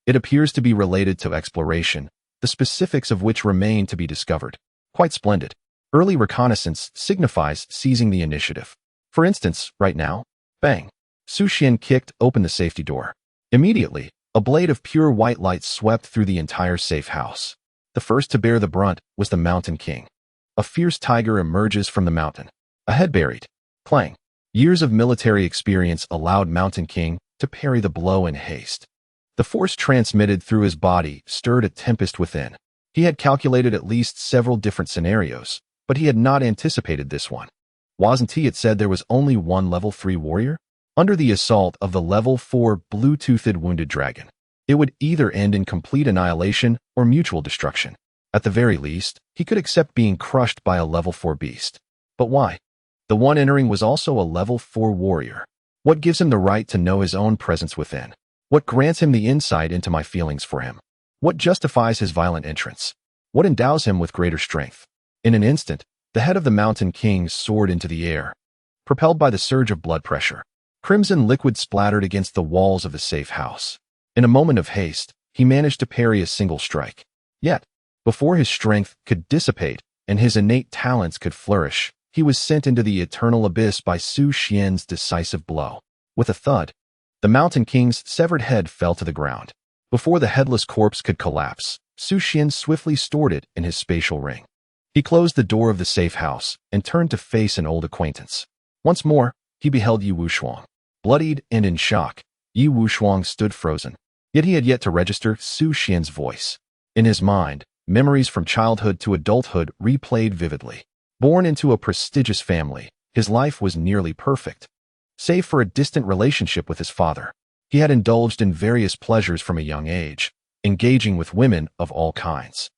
It appears to be related to exploration, the specifics of which remain to be discovered. Quite splendid. Early reconnaissance signifies seizing the initiative. For instance, right now, bang! Su Xuan kicked open the safety door. Immediately, a blade of pure white light swept through the entire safe house. The first to bear the brunt was the Mountain King. A fierce tiger emerges from the mountain, a head buried. Clang! Years of military experience allowed Mountain King to parry the blow in haste. The force transmitted through his body stirred a tempest within. He had calculated at least several different scenarios, but he had not anticipated this one. Wasn't he? It said there was only one level 3 warrior? Under the assault of the level 4 blue-toothed wounded dragon, it would either end in complete annihilation or mutual destruction. At the very least, he could accept being crushed by a level 4 beast. But why? The one entering was also a level 4 warrior. What gives him the right to know his own presence within? What grants him the insight into my feelings for him? What justifies his violent entrance? What endows him with greater strength? In an instant, the head of the Mountain King soared into the air, propelled by the surge of blood pressure. Crimson liquid splattered against the walls of the safe house. In a moment of haste, he managed to parry a single strike. Yet, before his strength could dissipate and his innate talents could flourish, he was sent into the eternal abyss by Su Xuan's decisive blow. With a thud, the Mountain King's severed head fell to the ground. Before the headless corpse could collapse, Su Xuan swiftly stored it in his spatial ring. He closed the door of the safe house and turned to face an old acquaintance. Once more, he beheld Su Xuan. Bloodied and in shock, Su Xuan stood frozen. Yet he had yet to register Su Xuan's voice. In his mind, memories from childhood to adulthood replayed vividly. Born into a prestigious family, his life was nearly perfect. Save for a distant relationship with his father, he had indulged in various pleasures from a young age, engaging with women of all kinds.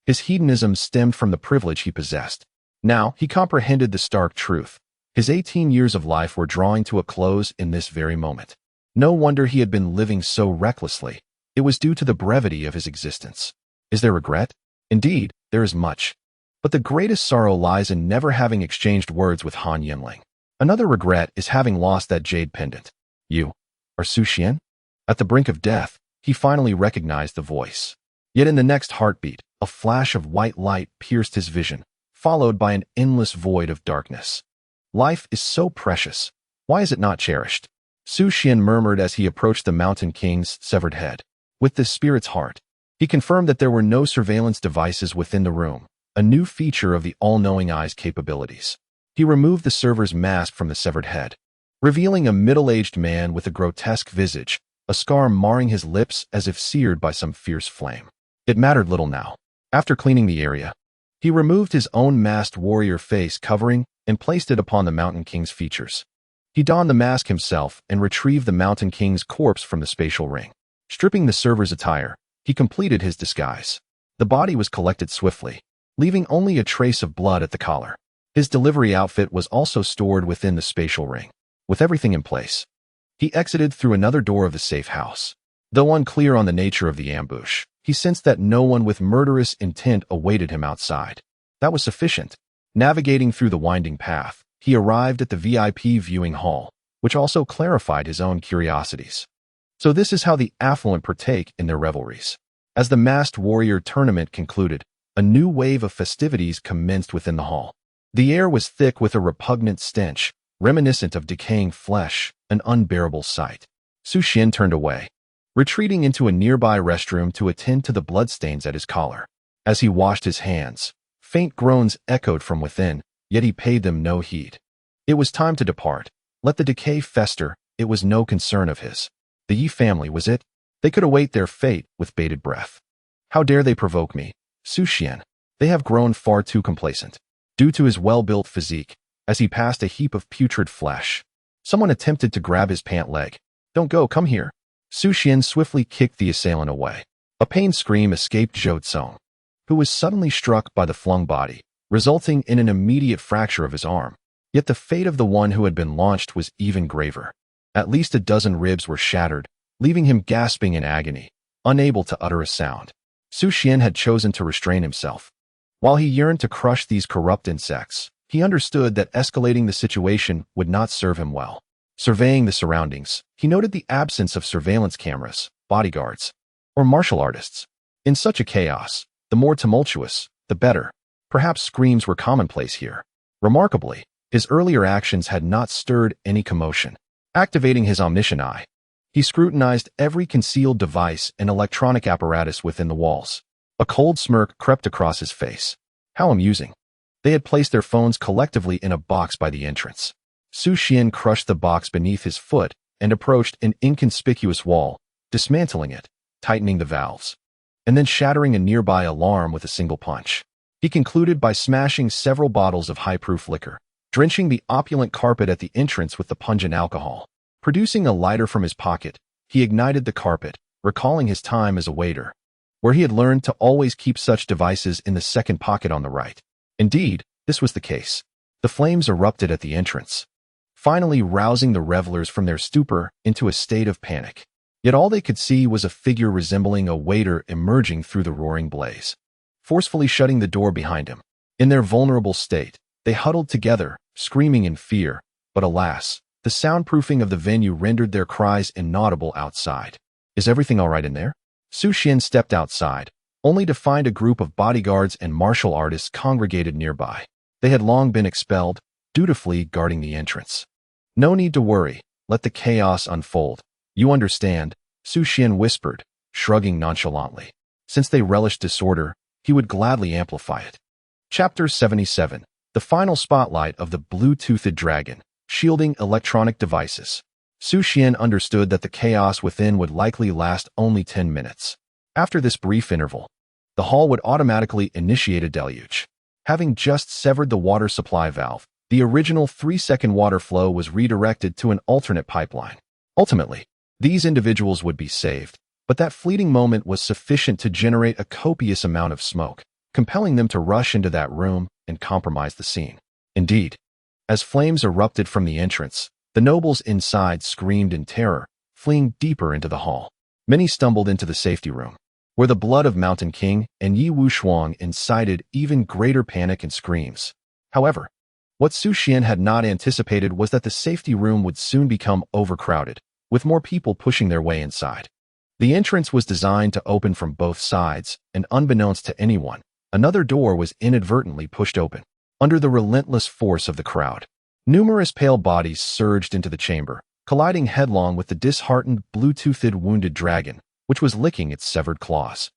His hedonism stemmed from the privilege he possessed. Now he comprehended the stark truth. His 18 years of life were drawing to a close in this very moment. No wonder he had been living so recklessly. It was due to the brevity of his existence. Is there regret? Indeed, there is much. But the greatest sorrow lies in never having exchanged words with Han Yanling. Another regret is having lost that jade pendant. You are Su Xuan? At the brink of death, he finally recognized the voice. Yet in the next heartbeat, a flash of white light pierced his vision, followed by an endless void of darkness. Life is so precious. Why is it not cherished? Su Xuan murmured as he approached the Mountain King's severed head. With the spirit's heart, he confirmed that there were no surveillance devices within the room, a new feature of the all-knowing eye's capabilities. He removed the server's mask from the severed head, revealing a middle-aged man with a grotesque visage, a scar marring his lips as if seared by some fierce flame. It mattered little now. After cleaning the area, he removed his own masked warrior face covering and placed it upon the Mountain King's features. He donned the mask himself and retrieved the Mountain King's corpse from the spatial ring. Stripping the server's attire, he completed his disguise. The body was collected swiftly, leaving only a trace of blood at the collar. His delivery outfit was also stored within the spatial ring. With everything in place, he exited through another door of the safe house. Though unclear on the nature of the ambush, he sensed that no one with murderous intent awaited him outside. That was sufficient. Navigating through the winding path, he arrived at the VIP viewing hall, which also clarified his own curiosities. So this is how the affluent partake in their revelries. As the masked warrior tournament concluded, a new wave of festivities commenced within the hall. The air was thick with a repugnant stench, reminiscent of decaying flesh, an unbearable sight. Su Xuan turned away, retreating into a nearby restroom to attend to the bloodstains at his collar. As he washed his hands, faint groans echoed from within, yet he paid them no heed. It was time to depart. Let the decay fester, it was no concern of his. The Yi family, was it? They could await their fate with bated breath. How dare they provoke me? Su Xuan. They have grown far too complacent. Due to his well-built physique, as he passed a heap of putrid flesh, someone attempted to grab his pant leg. Don't go, come here. Su Xuan swiftly kicked the assailant away. A pained scream escaped Zhou Tsong, who was suddenly struck by the flung body, resulting in an immediate fracture of his arm. Yet the fate of the one who had been launched was even graver. At least a dozen ribs were shattered, leaving him gasping in agony, unable to utter a sound. Su Xuan had chosen to restrain himself. While he yearned to crush these corrupt insects, he understood that escalating the situation would not serve him well. Surveying the surroundings, he noted the absence of surveillance cameras, bodyguards, or martial artists. In such a chaos, the more tumultuous, the better. Perhaps screams were commonplace here. Remarkably, his earlier actions had not stirred any commotion. Activating his omniscient eye, he scrutinized every concealed device and electronic apparatus within the walls. A cold smirk crept across his face. How amusing. They had placed their phones collectively in a box by the entrance. Su Xuan crushed the box beneath his foot and approached an inconspicuous wall, dismantling it, tightening the valves, and then shattering a nearby alarm with a single punch. He concluded by smashing several bottles of high-proof liquor, drenching the opulent carpet at the entrance with the pungent alcohol. Producing a lighter from his pocket, he ignited the carpet, recalling his time as a waiter, where he had learned to always keep such devices in the second pocket on the right. Indeed, this was the case. The flames erupted at the entrance, finally rousing the revelers from their stupor into a state of panic. Yet all they could see was a figure resembling a waiter emerging through the roaring blaze, forcefully shutting the door behind him. In their vulnerable state, they huddled together, screaming in fear, but alas, the soundproofing of the venue rendered their cries inaudible outside. Is everything all right in there? Su Xuan stepped outside, only to find a group of bodyguards and martial artists congregated nearby. They had long been expelled, dutifully guarding the entrance. No need to worry, let the chaos unfold. You understand, Su Xuan whispered, shrugging nonchalantly. Since they relished disorder, he would gladly amplify it. Chapter 77. The final spotlight of the blue-toothed dragon, shielding electronic devices. Su Xuan understood that the chaos within would likely last only 10 minutes. After this brief interval, the hall would automatically initiate a deluge. Having just severed the water supply valve, the original 3-second water flow was redirected to an alternate pipeline. Ultimately, these individuals would be saved, but that fleeting moment was sufficient to generate a copious amount of smoke, compelling them to rush into that room and compromise the scene. Indeed, as flames erupted from the entrance, the nobles inside screamed in terror, fleeing deeper into the hall. Many stumbled into the safety room, where the blood of Mountain King and Yi Wushuang incited even greater panic and screams. However, what Su Xuan had not anticipated was that the safety room would soon become overcrowded, with more people pushing their way inside. The entrance was designed to open from both sides, and unbeknownst to anyone, another door was inadvertently pushed open. Under the relentless force of the crowd, numerous pale bodies surged into the chamber, colliding headlong with the disheartened, blue-toothed wounded dragon, which was licking its severed claws.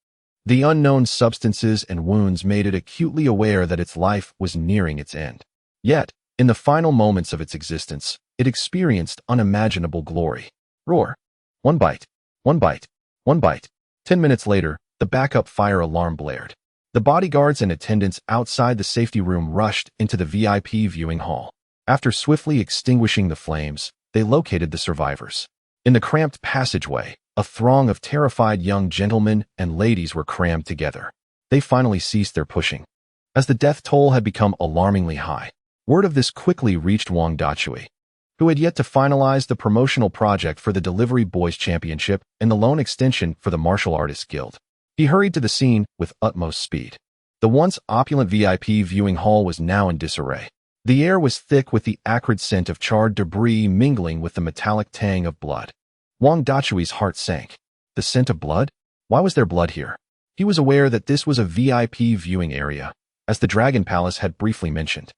The unknown substances and wounds made it acutely aware that its life was nearing its end. Yet, in the final moments of its existence, it experienced unimaginable glory. Roar. One bite. One bite. One bite. 10 minutes later, the backup fire alarm blared. The bodyguards and attendants outside the safety room rushed into the VIP viewing hall. After swiftly extinguishing the flames, they located the survivors. In the cramped passageway, a throng of terrified young gentlemen and ladies were crammed together. They finally ceased their pushing, as the death toll had become alarmingly high. Word of this quickly reached Wang Dachui, who had yet to finalize the promotional project for the Delivery Boys Championship and the loan extension for the Martial Artists Guild. He hurried to the scene with utmost speed. The once opulent VIP viewing hall was now in disarray. The air was thick with the acrid scent of charred debris mingling with the metallic tang of blood. Wang Dachui's heart sank. The scent of blood? Why was there blood here? He was aware that this was a VIP viewing area, as the Dragon Palace had briefly mentioned.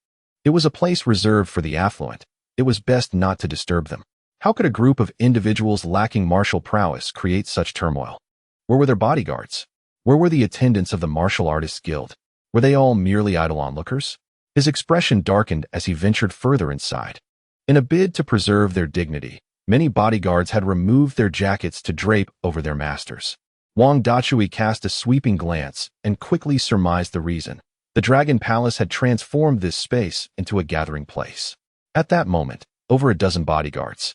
It was a place reserved for the affluent. It was best not to disturb them. How could a group of individuals lacking martial prowess create such turmoil? Where were their bodyguards? Where were the attendants of the Martial Artists Guild? Were they all merely idle onlookers? His expression darkened as he ventured further inside. In a bid to preserve their dignity, many bodyguards had removed their jackets to drape over their masters. Wang Dachui cast a sweeping glance and quickly surmised the reason. The Dragon Palace had transformed this space into a gathering place. At that moment, over a dozen bodyguards,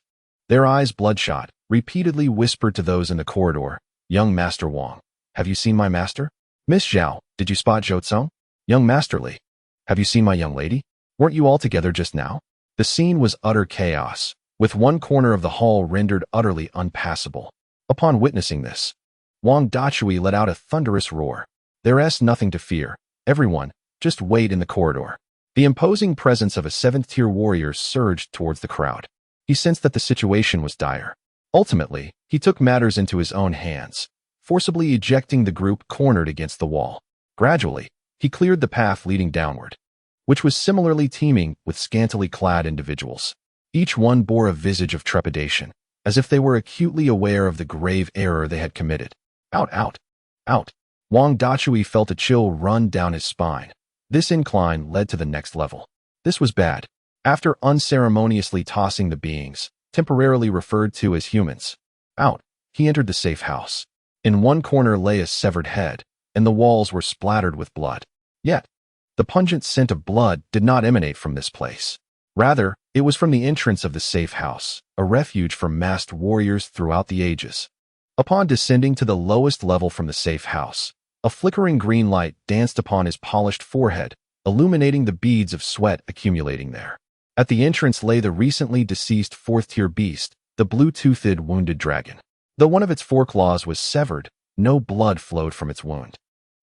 their eyes bloodshot, repeatedly whispered to those in the corridor, "Young Master Wang, have you seen my master? Miss Zhao, did you spot Zhou Tsong? Young Master Li, have you seen my young lady? Weren't you all together just now?" The scene was utter chaos, with one corner of the hall rendered utterly unpassable. Upon witnessing this, Wang Dachui let out a thunderous roar. "There's nothing to fear. Everyone, just wait in the corridor." The imposing presence of a 7th-tier warrior surged towards the crowd. He sensed that the situation was dire. Ultimately, he took matters into his own hands, forcibly ejecting the group cornered against the wall. Gradually, he cleared the path leading downward, which was similarly teeming with scantily clad individuals. Each one bore a visage of trepidation, as if they were acutely aware of the grave error they had committed. Out, out, out. Wang Dachui felt a chill run down his spine. This incline led to the next level. This was bad. After unceremoniously tossing the beings, temporarily referred to as humans, out, he entered the safe house. In one corner lay a severed head, and the walls were splattered with blood. Yet, the pungent scent of blood did not emanate from this place. Rather, it was from the entrance of the safe house, a refuge for masked warriors throughout the ages. Upon descending to the lowest level from the safe house, a flickering green light danced upon his polished forehead, illuminating the beads of sweat accumulating there. At the entrance lay the recently deceased 4th-tier beast, the blue-toothed wounded dragon. Though one of its foreclaws was severed, no blood flowed from its wound.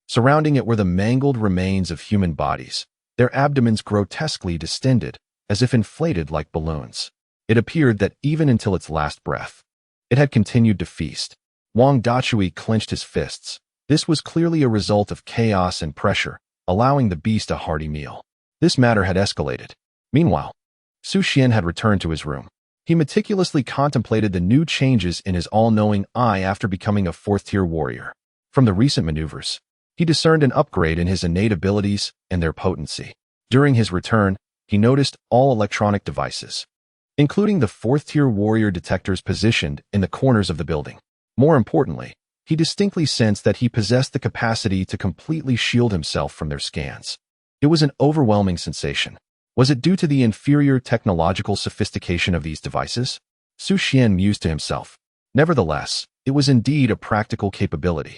Surrounding it were the mangled remains of human bodies, their abdomens grotesquely distended, as if inflated like balloons. It appeared that even until its last breath, it had continued to feast. Wang Dachui clenched his fists. This was clearly a result of chaos and pressure, allowing the beast a hearty meal. This matter had escalated. Meanwhile, Su Xuan had returned to his room. He meticulously contemplated the new changes in his all-knowing eye after becoming a 4th-tier warrior. From the recent maneuvers, he discerned an upgrade in his innate abilities and their potency. During his return, he noticed all electronic devices, including the 4th-tier warrior detectors positioned in the corners of the building. More importantly, he distinctly sensed that he possessed the capacity to completely shield himself from their scans. It was an overwhelming sensation. Was it due to the inferior technological sophistication of these devices? Su Xuan mused to himself. Nevertheless, it was indeed a practical capability.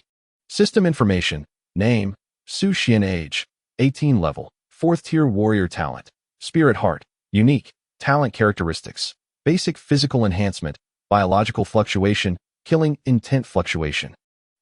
System information, name, Su Xuan, age, 18 level, 4th-tier warrior talent, spirit heart, unique, talent characteristics, basic physical enhancement, biological fluctuation, killing intent fluctuation.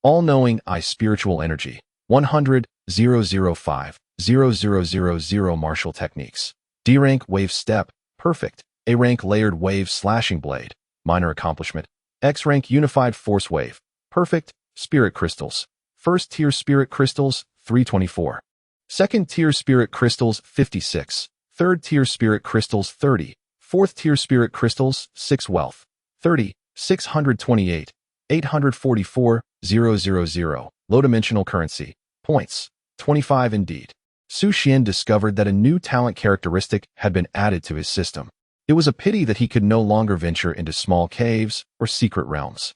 All-knowing eye spiritual energy, 100, 005, 0000 martial techniques. D-rank wave step, perfect. A-rank layered wave slashing blade, minor accomplishment. X-rank unified force wave, perfect. Spirit crystals. 1st-tier spirit crystals, 324. 2nd-tier spirit crystals, 56. 3rd-tier spirit crystals, 30. 4th-tier spirit crystals, 6 wealth, 30. 628. 844, 000. Low-dimensional currency, points, 25 indeed. Su Xuan discovered that a new talent characteristic had been added to his system. It was a pity that he could no longer venture into small caves or secret realms.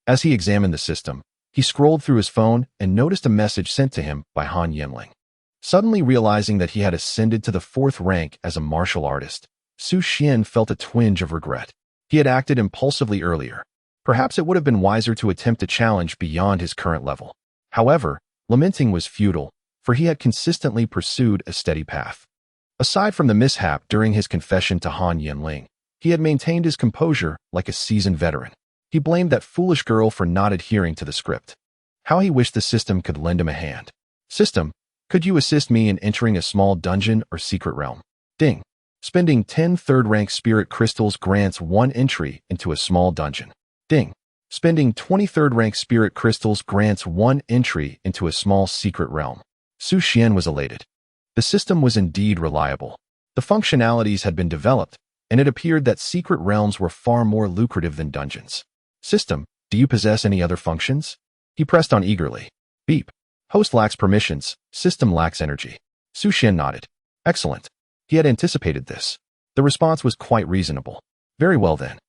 As he examined the system, he scrolled through his phone and noticed a message sent to him by Han Yanling. Suddenly realizing that he had ascended to the 4th rank as a martial artist, Su Xuan felt a twinge of regret. He had acted impulsively earlier. Perhaps it would have been wiser to attempt a challenge beyond his current level. However, lamenting was futile, for he had consistently pursued a steady path. Aside from the mishap during his confession to Han Yanling, he had maintained his composure like a seasoned veteran. He blamed that foolish girl for not adhering to the script. How he wished the system could lend him a hand. System, could you assist me in entering a small dungeon or secret realm? Ding. Spending 10 3rd-rank spirit crystals grants 1 entry into a small dungeon. Ding. Spending 23rd rank spirit crystals grants 1 entry into a small secret realm. Su Xuan was elated. The system was indeed reliable. The functionalities had been developed, and it appeared that secret realms were far more lucrative than dungeons. System, do you possess any other functions? He pressed on eagerly. Beep. Host lacks permissions. System lacks energy. Su Xuan nodded. Excellent. He had anticipated this. The response was quite reasonable. Very well then.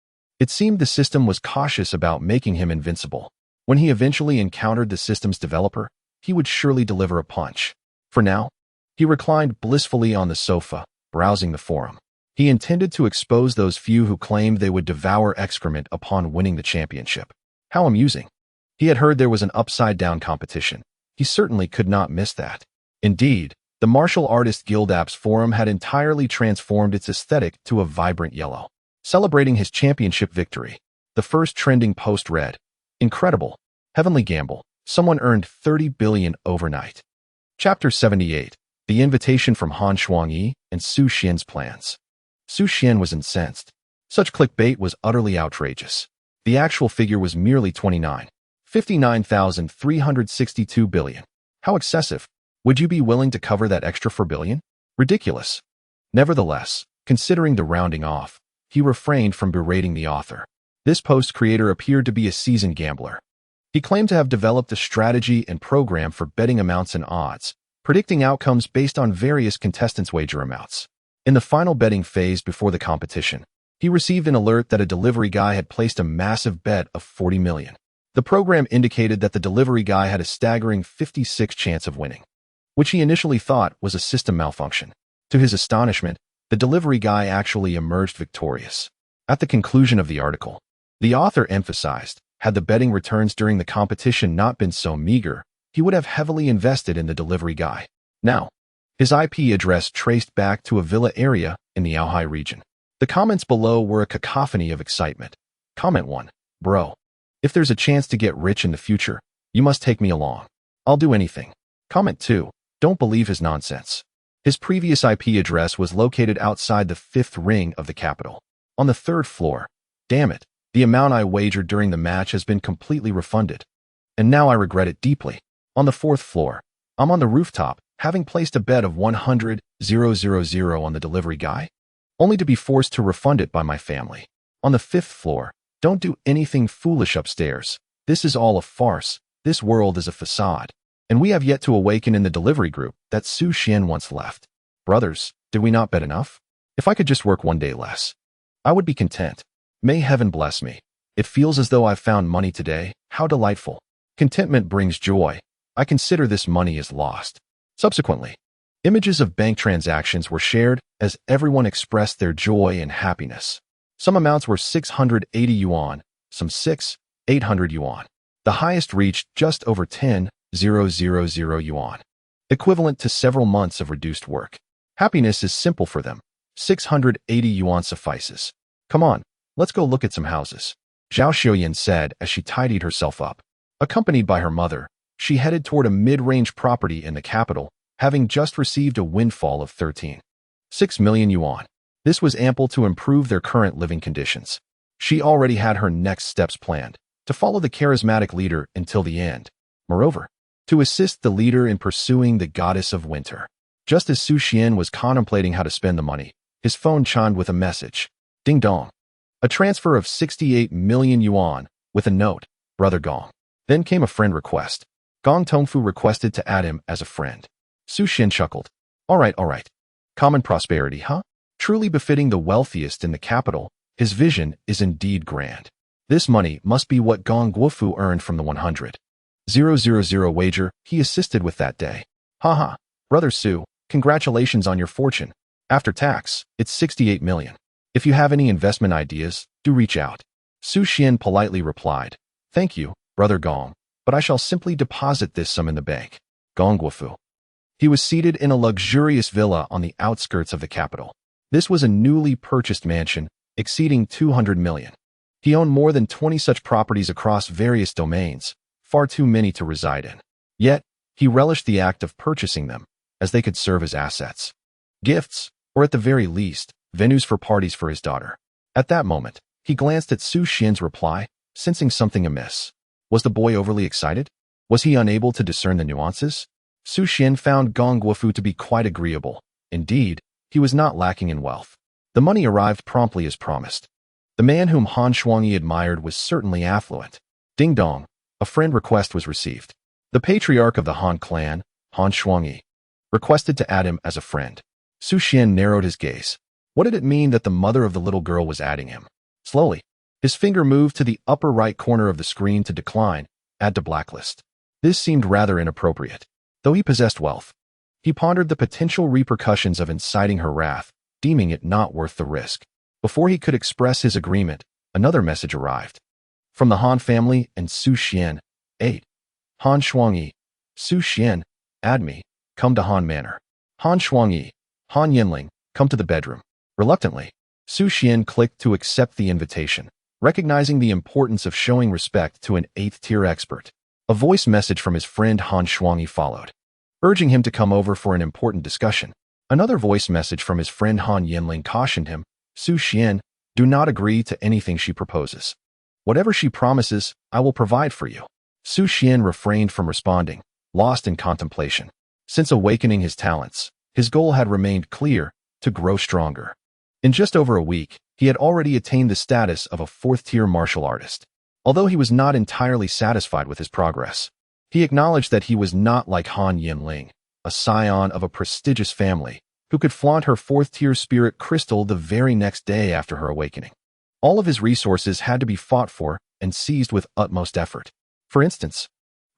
It seemed the system was cautious about making him invincible. When he eventually encountered the system's developer, he would surely deliver a punch. For now, he reclined blissfully on the sofa, browsing the forum. He intended to expose those few who claimed they would devour excrement upon winning the championship. How amusing. He had heard there was an upside-down competition. He certainly could not miss that. Indeed, the Martial Artist Guild app's forum had entirely transformed its aesthetic to a vibrant yellow. Celebrating his championship victory, the first trending post read, "Incredible, heavenly gamble, someone earned 30 billion overnight." Chapter 78, The Invitation from Han Yanling and Su Xuan's Plans. Su Xuan was incensed. Such clickbait was utterly outrageous. The actual figure was merely 59,362 billion. How excessive. Would you be willing to cover that extra 4 billion? Ridiculous. Nevertheless, considering the rounding off, he refrained from berating the author. This post creator appeared to be a seasoned gambler. He claimed to have developed a strategy and program for betting amounts and odds, predicting outcomes based on various contestants' wager amounts. In the final betting phase before the competition, he received an alert that a delivery guy had placed a massive bet of 40 million. The program indicated that the delivery guy had a staggering 56% chance of winning, which he initially thought was a system malfunction. To his astonishment, the delivery guy actually emerged victorious. At the conclusion of the article, the author emphasized, had the betting returns during the competition not been so meager, he would have heavily invested in the delivery guy. Now, his IP address traced back to a villa area in the Aohai region. The comments below were a cacophony of excitement. Comment 1. Bro, if there's a chance to get rich in the future, you must take me along. I'll do anything. Comment 2. Don't believe his nonsense. His previous IP address was located outside the 5th ring of the capital, on the 3rd floor. Damn it, the amount I wagered during the match has been completely refunded. And now I regret it deeply. On the 4th floor, I'm on the rooftop, having placed a bet of 100,000 on the delivery guy, only to be forced to refund it by my family. On the 5th floor, don't do anything foolish upstairs. This is all a farce. This world is a facade. And we have yet to awaken in the delivery group that Su Xuan once left. Brothers, did we not bet enough? If I could just work 1 day less, I would be content. May heaven bless me. It feels as though I've found money today. How delightful. Contentment brings joy. I consider this money as lost. Subsequently, images of bank transactions were shared as everyone expressed their joy and happiness. Some amounts were 680 yuan, some 800 yuan. The highest reached just over 10,000 yuan, equivalent to several months of reduced work. Happiness is simple for them. 680 yuan suffices. Come on, let's go look at some houses, Zhao Xiuyan said as she tidied herself up. Accompanied by her mother, she headed toward a mid-range property in the capital, having just received a windfall of 13.6 million yuan. This was ample to improve their current living conditions. She already had her next steps planned, to follow the charismatic leader until the end. Moreover, to assist the leader in pursuing the goddess of winter. Just as Su Xuan was contemplating how to spend the money, his phone chimed with a message. Ding dong. A transfer of 68 million yuan, with a note, Brother Gong. Then came a friend request. Gong Tongfu requested to add him as a friend. Su Xuan chuckled. All right. Common prosperity, huh? Truly befitting the wealthiest in the capital, his vision is indeed grand. This money must be what Gong Guofu earned from the 100,000 wager he assisted with that day. Haha, Brother Su, congratulations on your fortune. After tax, it's 68 million. If you have any investment ideas, do reach out. Su Xuan politely replied. Thank you, Brother Gong, but I shall simply deposit this sum in the bank. Gong Guofu. He was seated in a luxurious villa on the outskirts of the capital. This was a newly purchased mansion, exceeding 200 million. He owned more than 20 such properties across various domains, far too many to reside in. Yet, he relished the act of purchasing them, as they could serve as assets. Gifts, or at the very least, venues for parties for his daughter. At that moment, he glanced at Su Xuan's reply, sensing something amiss. Was the boy overly excited? Was he unable to discern the nuances? Su Xuan found Gong Guofu to be quite agreeable. Indeed, he was not lacking in wealth. The money arrived promptly as promised. The man whom Han Shuangyi admired was certainly affluent. Ding dong, a friend request was received. The patriarch of the Han clan, Han Shuangyi, requested to add him as a friend. Su Xuan narrowed his gaze. What did it mean that the mother of the little girl was adding him? Slowly, his finger moved to the upper right corner of the screen to decline, add to blacklist. This seemed rather inappropriate. Though he possessed wealth, he pondered the potential repercussions of inciting her wrath, deeming it not worth the risk. Before he could express his agreement, another message arrived. From the Han family and Su Xuan, 8. Han Shuangyi, Su Xuan, add me, come to Han Manor. Han Shuangyi, Han Yanling, come to the bedroom. Reluctantly, Su Xuan clicked to accept the invitation, recognizing the importance of showing respect to an 8th-tier expert. A voice message from his friend Han Shuangyi followed, urging him to come over for an important discussion. Another voice message from his friend Han Yanling cautioned him, Su Xuan, do not agree to anything she proposes. Whatever she promises, I will provide for you. Su Xuan refrained from responding, lost in contemplation. Since awakening his talents, his goal had remained clear, to grow stronger. In just over a week, he had already attained the status of a 4th-tier martial artist. Although he was not entirely satisfied with his progress, he acknowledged that he was not like Han Yanling, a scion of a prestigious family, who could flaunt her 4th-tier spirit crystal the very next day after her awakening. All of his resources had to be fought for and seized with utmost effort. For instance,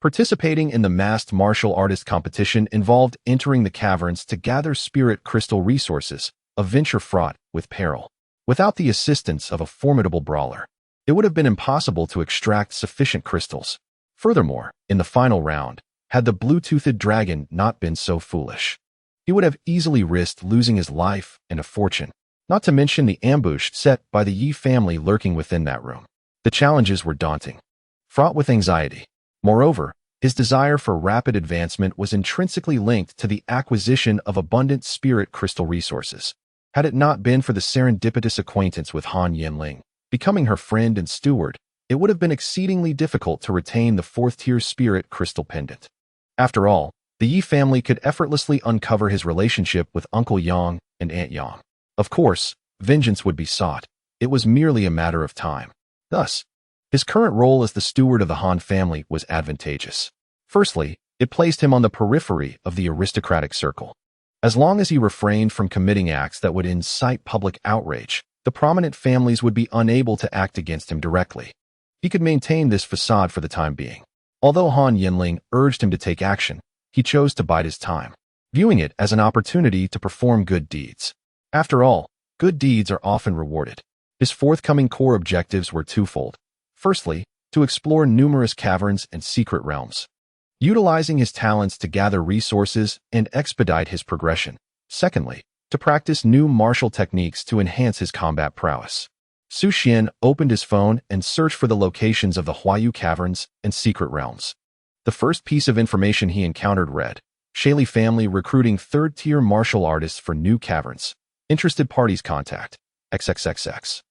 participating in the masked martial artist competition involved entering the caverns to gather spirit crystal resources, a venture fraught with peril. Without the assistance of a formidable brawler, it would have been impossible to extract sufficient crystals. Furthermore, in the final round, had the blue-toothed dragon not been so foolish, he would have easily risked losing his life and a fortune, not to mention the ambush set by the Yi family lurking within that room. The challenges were daunting, fraught with anxiety. Moreover, his desire for rapid advancement was intrinsically linked to the acquisition of abundant spirit crystal resources. Had it not been for the serendipitous acquaintance with Han Yanling, becoming her friend and steward, it would have been exceedingly difficult to retain the 4th-tier spirit crystal pendant. After all, the Yi family could effortlessly uncover his relationship with Uncle Yang and Aunt Yang. Of course, vengeance would be sought. It was merely a matter of time. Thus, his current role as the steward of the Han family was advantageous. Firstly, it placed him on the periphery of the aristocratic circle. As long as he refrained from committing acts that would incite public outrage, the prominent families would be unable to act against him directly. He could maintain this facade for the time being. Although Han Yanling urged him to take action, he chose to bide his time, viewing it as an opportunity to perform good deeds. After all, good deeds are often rewarded. His forthcoming core objectives were twofold. Firstly, to explore numerous caverns and secret realms, utilizing his talents to gather resources and expedite his progression. Secondly, to practice new martial techniques to enhance his combat prowess. Su Xuan opened his phone and searched for the locations of the Huayu caverns and secret realms. The first piece of information he encountered read, Shaley family recruiting 3rd-tier martial artists for new caverns. Interested parties contact, XXXX.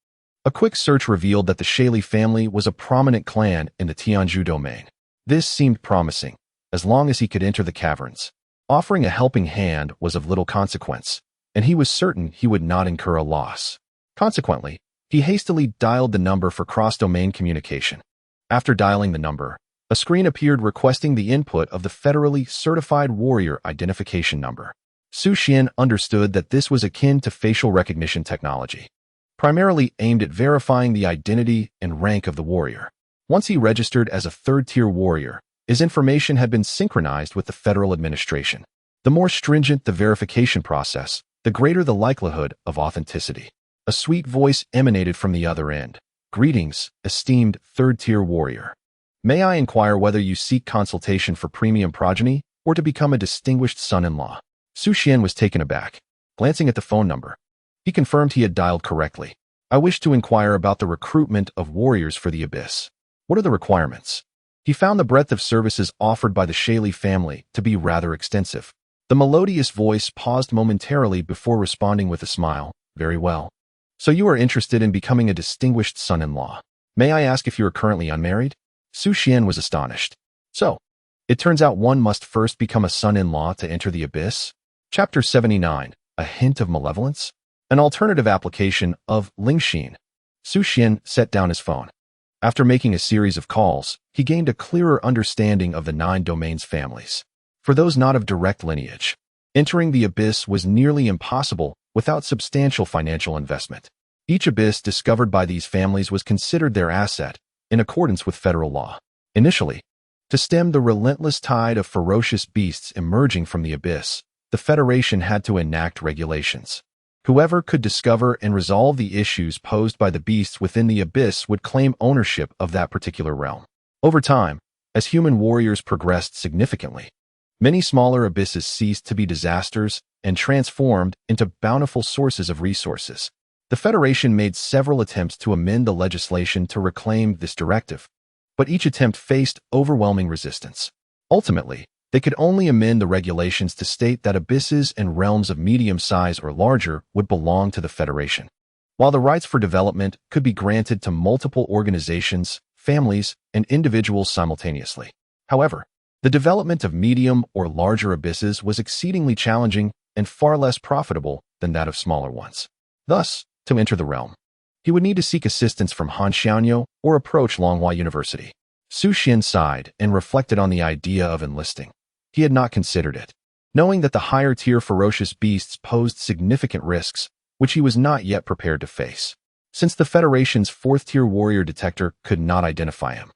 A quick search revealed that the Shaley family was a prominent clan in the Tianzhu domain. This seemed promising, as long as he could enter the caverns. Offering a helping hand was of little consequence, and he was certain he would not incur a loss. Consequently, he hastily dialed the number for cross-domain communication. After dialing the number, a screen appeared requesting the input of the federally certified warrior identification number. Su Xuan understood that this was akin to facial recognition technology, primarily aimed at verifying the identity and rank of the warrior. Once he registered as a 3rd-tier warrior, his information had been synchronized with the federal administration. The more stringent the verification process, the greater the likelihood of authenticity. A sweet voice emanated from the other end. Greetings, esteemed 3rd-tier warrior. May I inquire whether you seek consultation for premium progeny or to become a distinguished son-in-law? Su Xuan was taken aback. Glancing at the phone number, he confirmed he had dialed correctly. I wish to inquire about the recruitment of warriors for the Abyss. What are the requirements? He found the breadth of services offered by the Shaley family to be rather extensive. The melodious voice paused momentarily before responding with a smile. Very well. So you are interested in becoming a distinguished son-in-law. May I ask if you are currently unmarried? Su Xuan was astonished. So, it turns out one must first become a son-in-law to enter the abyss? Chapter 79, A Hint of Malevolence? An alternative application of Lingxin. Su Xuan set down his phone. After making a series of calls, he gained a clearer understanding of the 9 domains families. For those not of direct lineage, entering the abyss was nearly impossible without substantial financial investment. Each abyss discovered by these families was considered their asset, in accordance with federal law. Initially, to stem the relentless tide of ferocious beasts emerging from the abyss, the Federation had to enact regulations. Whoever could discover and resolve the issues posed by the beasts within the abyss would claim ownership of that particular realm. Over time, as human warriors progressed significantly, many smaller abysses ceased to be disasters and transformed into bountiful sources of resources. The Federation made several attempts to amend the legislation to reclaim this directive, but each attempt faced overwhelming resistance. Ultimately, they could only amend the regulations to state that abysses and realms of medium size or larger would belong to the Federation, while the rights for development could be granted to multiple organizations, families, and individuals simultaneously. However, the development of medium or larger abysses was exceedingly challenging and far less profitable than that of smaller ones. Thus, to enter the realm, he would need to seek assistance from Han Yanling or approach Longhua University. Su Xuan sighed and reflected on the idea of enlisting. He had not considered it, knowing that the higher-tier ferocious beasts posed significant risks, which he was not yet prepared to face. Since the Federation's 4th-tier warrior detector could not identify him,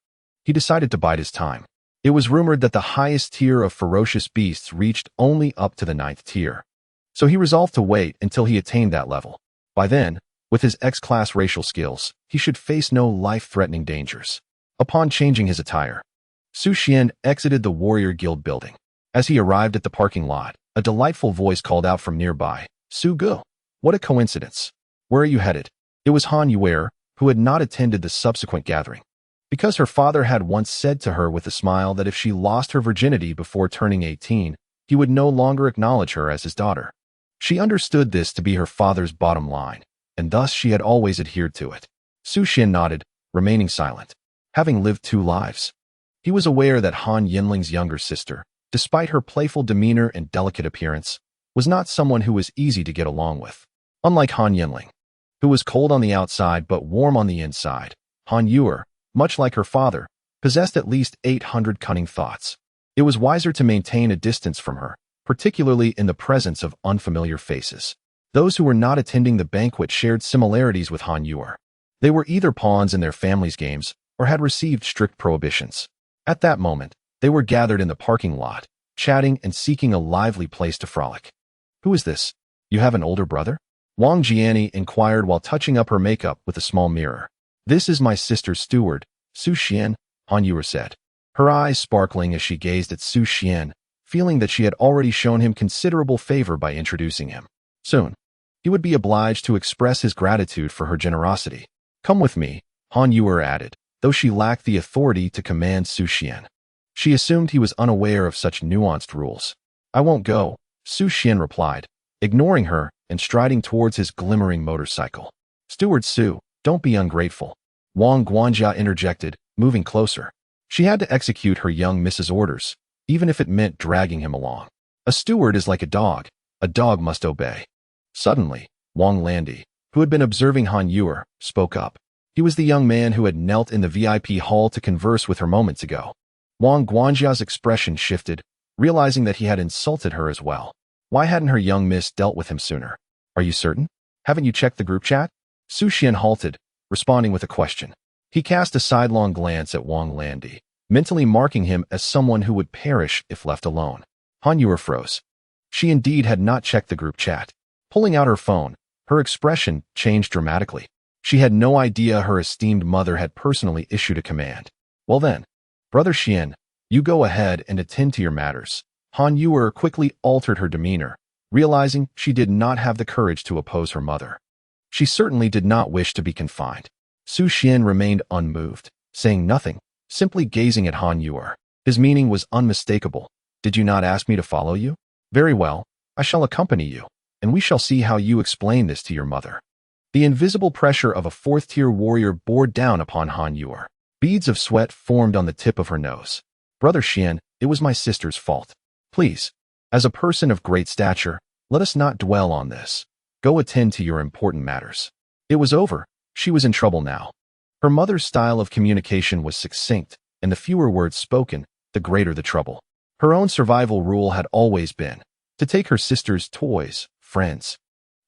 he decided to bide his time. It was rumored that the highest tier of ferocious beasts reached only up to the 9th tier, so he resolved to wait until he attained that level. By then, with his X-class racial skills, he should face no life-threatening dangers. Upon changing his attire, Su Xuan exited the Warrior Guild building. As he arrived at the parking lot, a delightful voice called out from nearby, "Su Gu, what a coincidence. Where are you headed?" It was Han Yanling, who had not attended the subsequent gathering, because her father had once said to her with a smile that if she lost her virginity before turning 18, he would no longer acknowledge her as his daughter. She understood this to be her father's bottom line, and thus she had always adhered to it. Su Xuan nodded, remaining silent. Having lived 2 lives, he was aware that Han Yanling's younger sister, despite her playful demeanor and delicate appearance, was not someone who was easy to get along with. Unlike Han Yanling, who was cold on the outside but warm on the inside, Han Yanling, much like her father, possessed at least 800 cunning thoughts. It was wiser to maintain a distance from her, particularly in the presence of unfamiliar faces. Those who were not attending the banquet shared similarities with Han Yanling. They were either pawns in their family's games or had received strict prohibitions. At that moment, they were gathered in the parking lot, chatting and seeking a lively place to frolic. "Who is this? You have an older brother?" Wang Jiani inquired while touching up her makeup with a small mirror. "This is my sister's steward, Su Xuan," Han Yanling said, her eyes sparkling as she gazed at Su Xuan, feeling that she had already shown him considerable favor by introducing him. Soon, he would be obliged to express his gratitude for her generosity. "Come with me," Han Yanling added, though she lacked the authority to command Su Xuan. She assumed he was unaware of such nuanced rules. "I won't go," Su Xuan replied, ignoring her and striding towards his glimmering motorcycle. "Steward Su, don't be ungrateful," Wang Guanjia interjected, moving closer. She had to execute her young Mrs. orders, even if it meant dragging him along. A steward is like a dog must obey. Suddenly, Wang Landi, who had been observing Han Yanling, spoke up. He was the young man who had knelt in the VIP hall to converse with her moments ago. Wang Guanjia's expression shifted, realizing that he had insulted her as well. Why hadn't her young miss dealt with him sooner? "Are you certain? Haven't you checked the group chat?" Su Xuan halted, responding with a question. He cast a sidelong glance at Wang Landi, mentally marking him as someone who would perish if left alone. Han Yanling froze. She indeed had not checked the group chat. Pulling out her phone, her expression changed dramatically. She had no idea her esteemed mother had personally issued a command. "Well then, Brother Xian, you go ahead and attend to your matters." Han Yanling quickly altered her demeanor, realizing she did not have the courage to oppose her mother. She certainly did not wish to be confined. Su Xuan remained unmoved, saying nothing, simply gazing at Han Yanling. His meaning was unmistakable. "Did you not ask me to follow you? Very well, I shall accompany you, and we shall see how you explain this to your mother." The invisible pressure of a fourth-tier warrior bore down upon Han Yuer. Beads of sweat formed on the tip of her nose. Brother Xian, it was my sister's fault. Please, as a person of great stature, let us not dwell on this. Go attend to your important matters. It was over. She was in trouble now. Her mother's style of communication was succinct, and the fewer words spoken, the greater the trouble. Her own survival rule had always been to take her sister's toys, friends,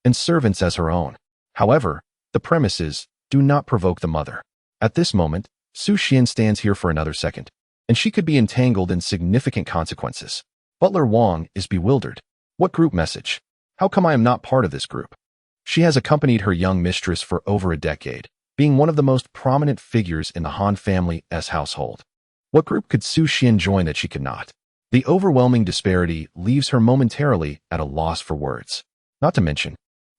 and servants as her own. However, the premise is, do not provoke the mother. At this moment, Su Xuan stands here for another second, and she could be entangled in significant consequences. Butler Wang is bewildered. What group message? How come I am not part of this group? She has accompanied her young mistress for over a decade, being one of the most prominent figures in the Han family's household. What group could Su Xuan join that she could not? The overwhelming disparity leaves her momentarily at a loss for words. Not to mention,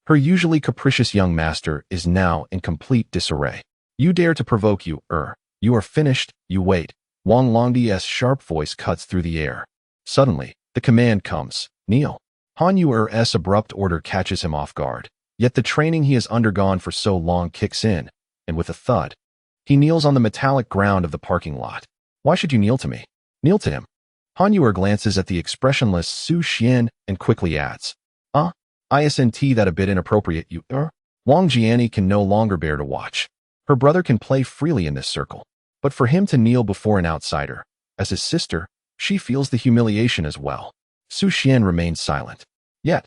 her usually capricious young master is now in complete disarray. You dare to provoke you are finished, you wait. Wang Longdi's sharp voice cuts through the air. Suddenly, the command comes, kneel. Han Yuer's abrupt order catches him off guard, yet the training he has undergone for so long kicks in, and with a thud, he kneels on the metallic ground of the parking lot. Why should you kneel to me? Kneel to him. Han Yuer glances at the expressionless Su Xuan and quickly adds, isn't that a bit inappropriate, Wang Jiani can no longer bear to watch. Her brother can play freely in this circle, but for him to kneel before an outsider, as his sister, she feels the humiliation as well. Su Xuan remains silent. Yet,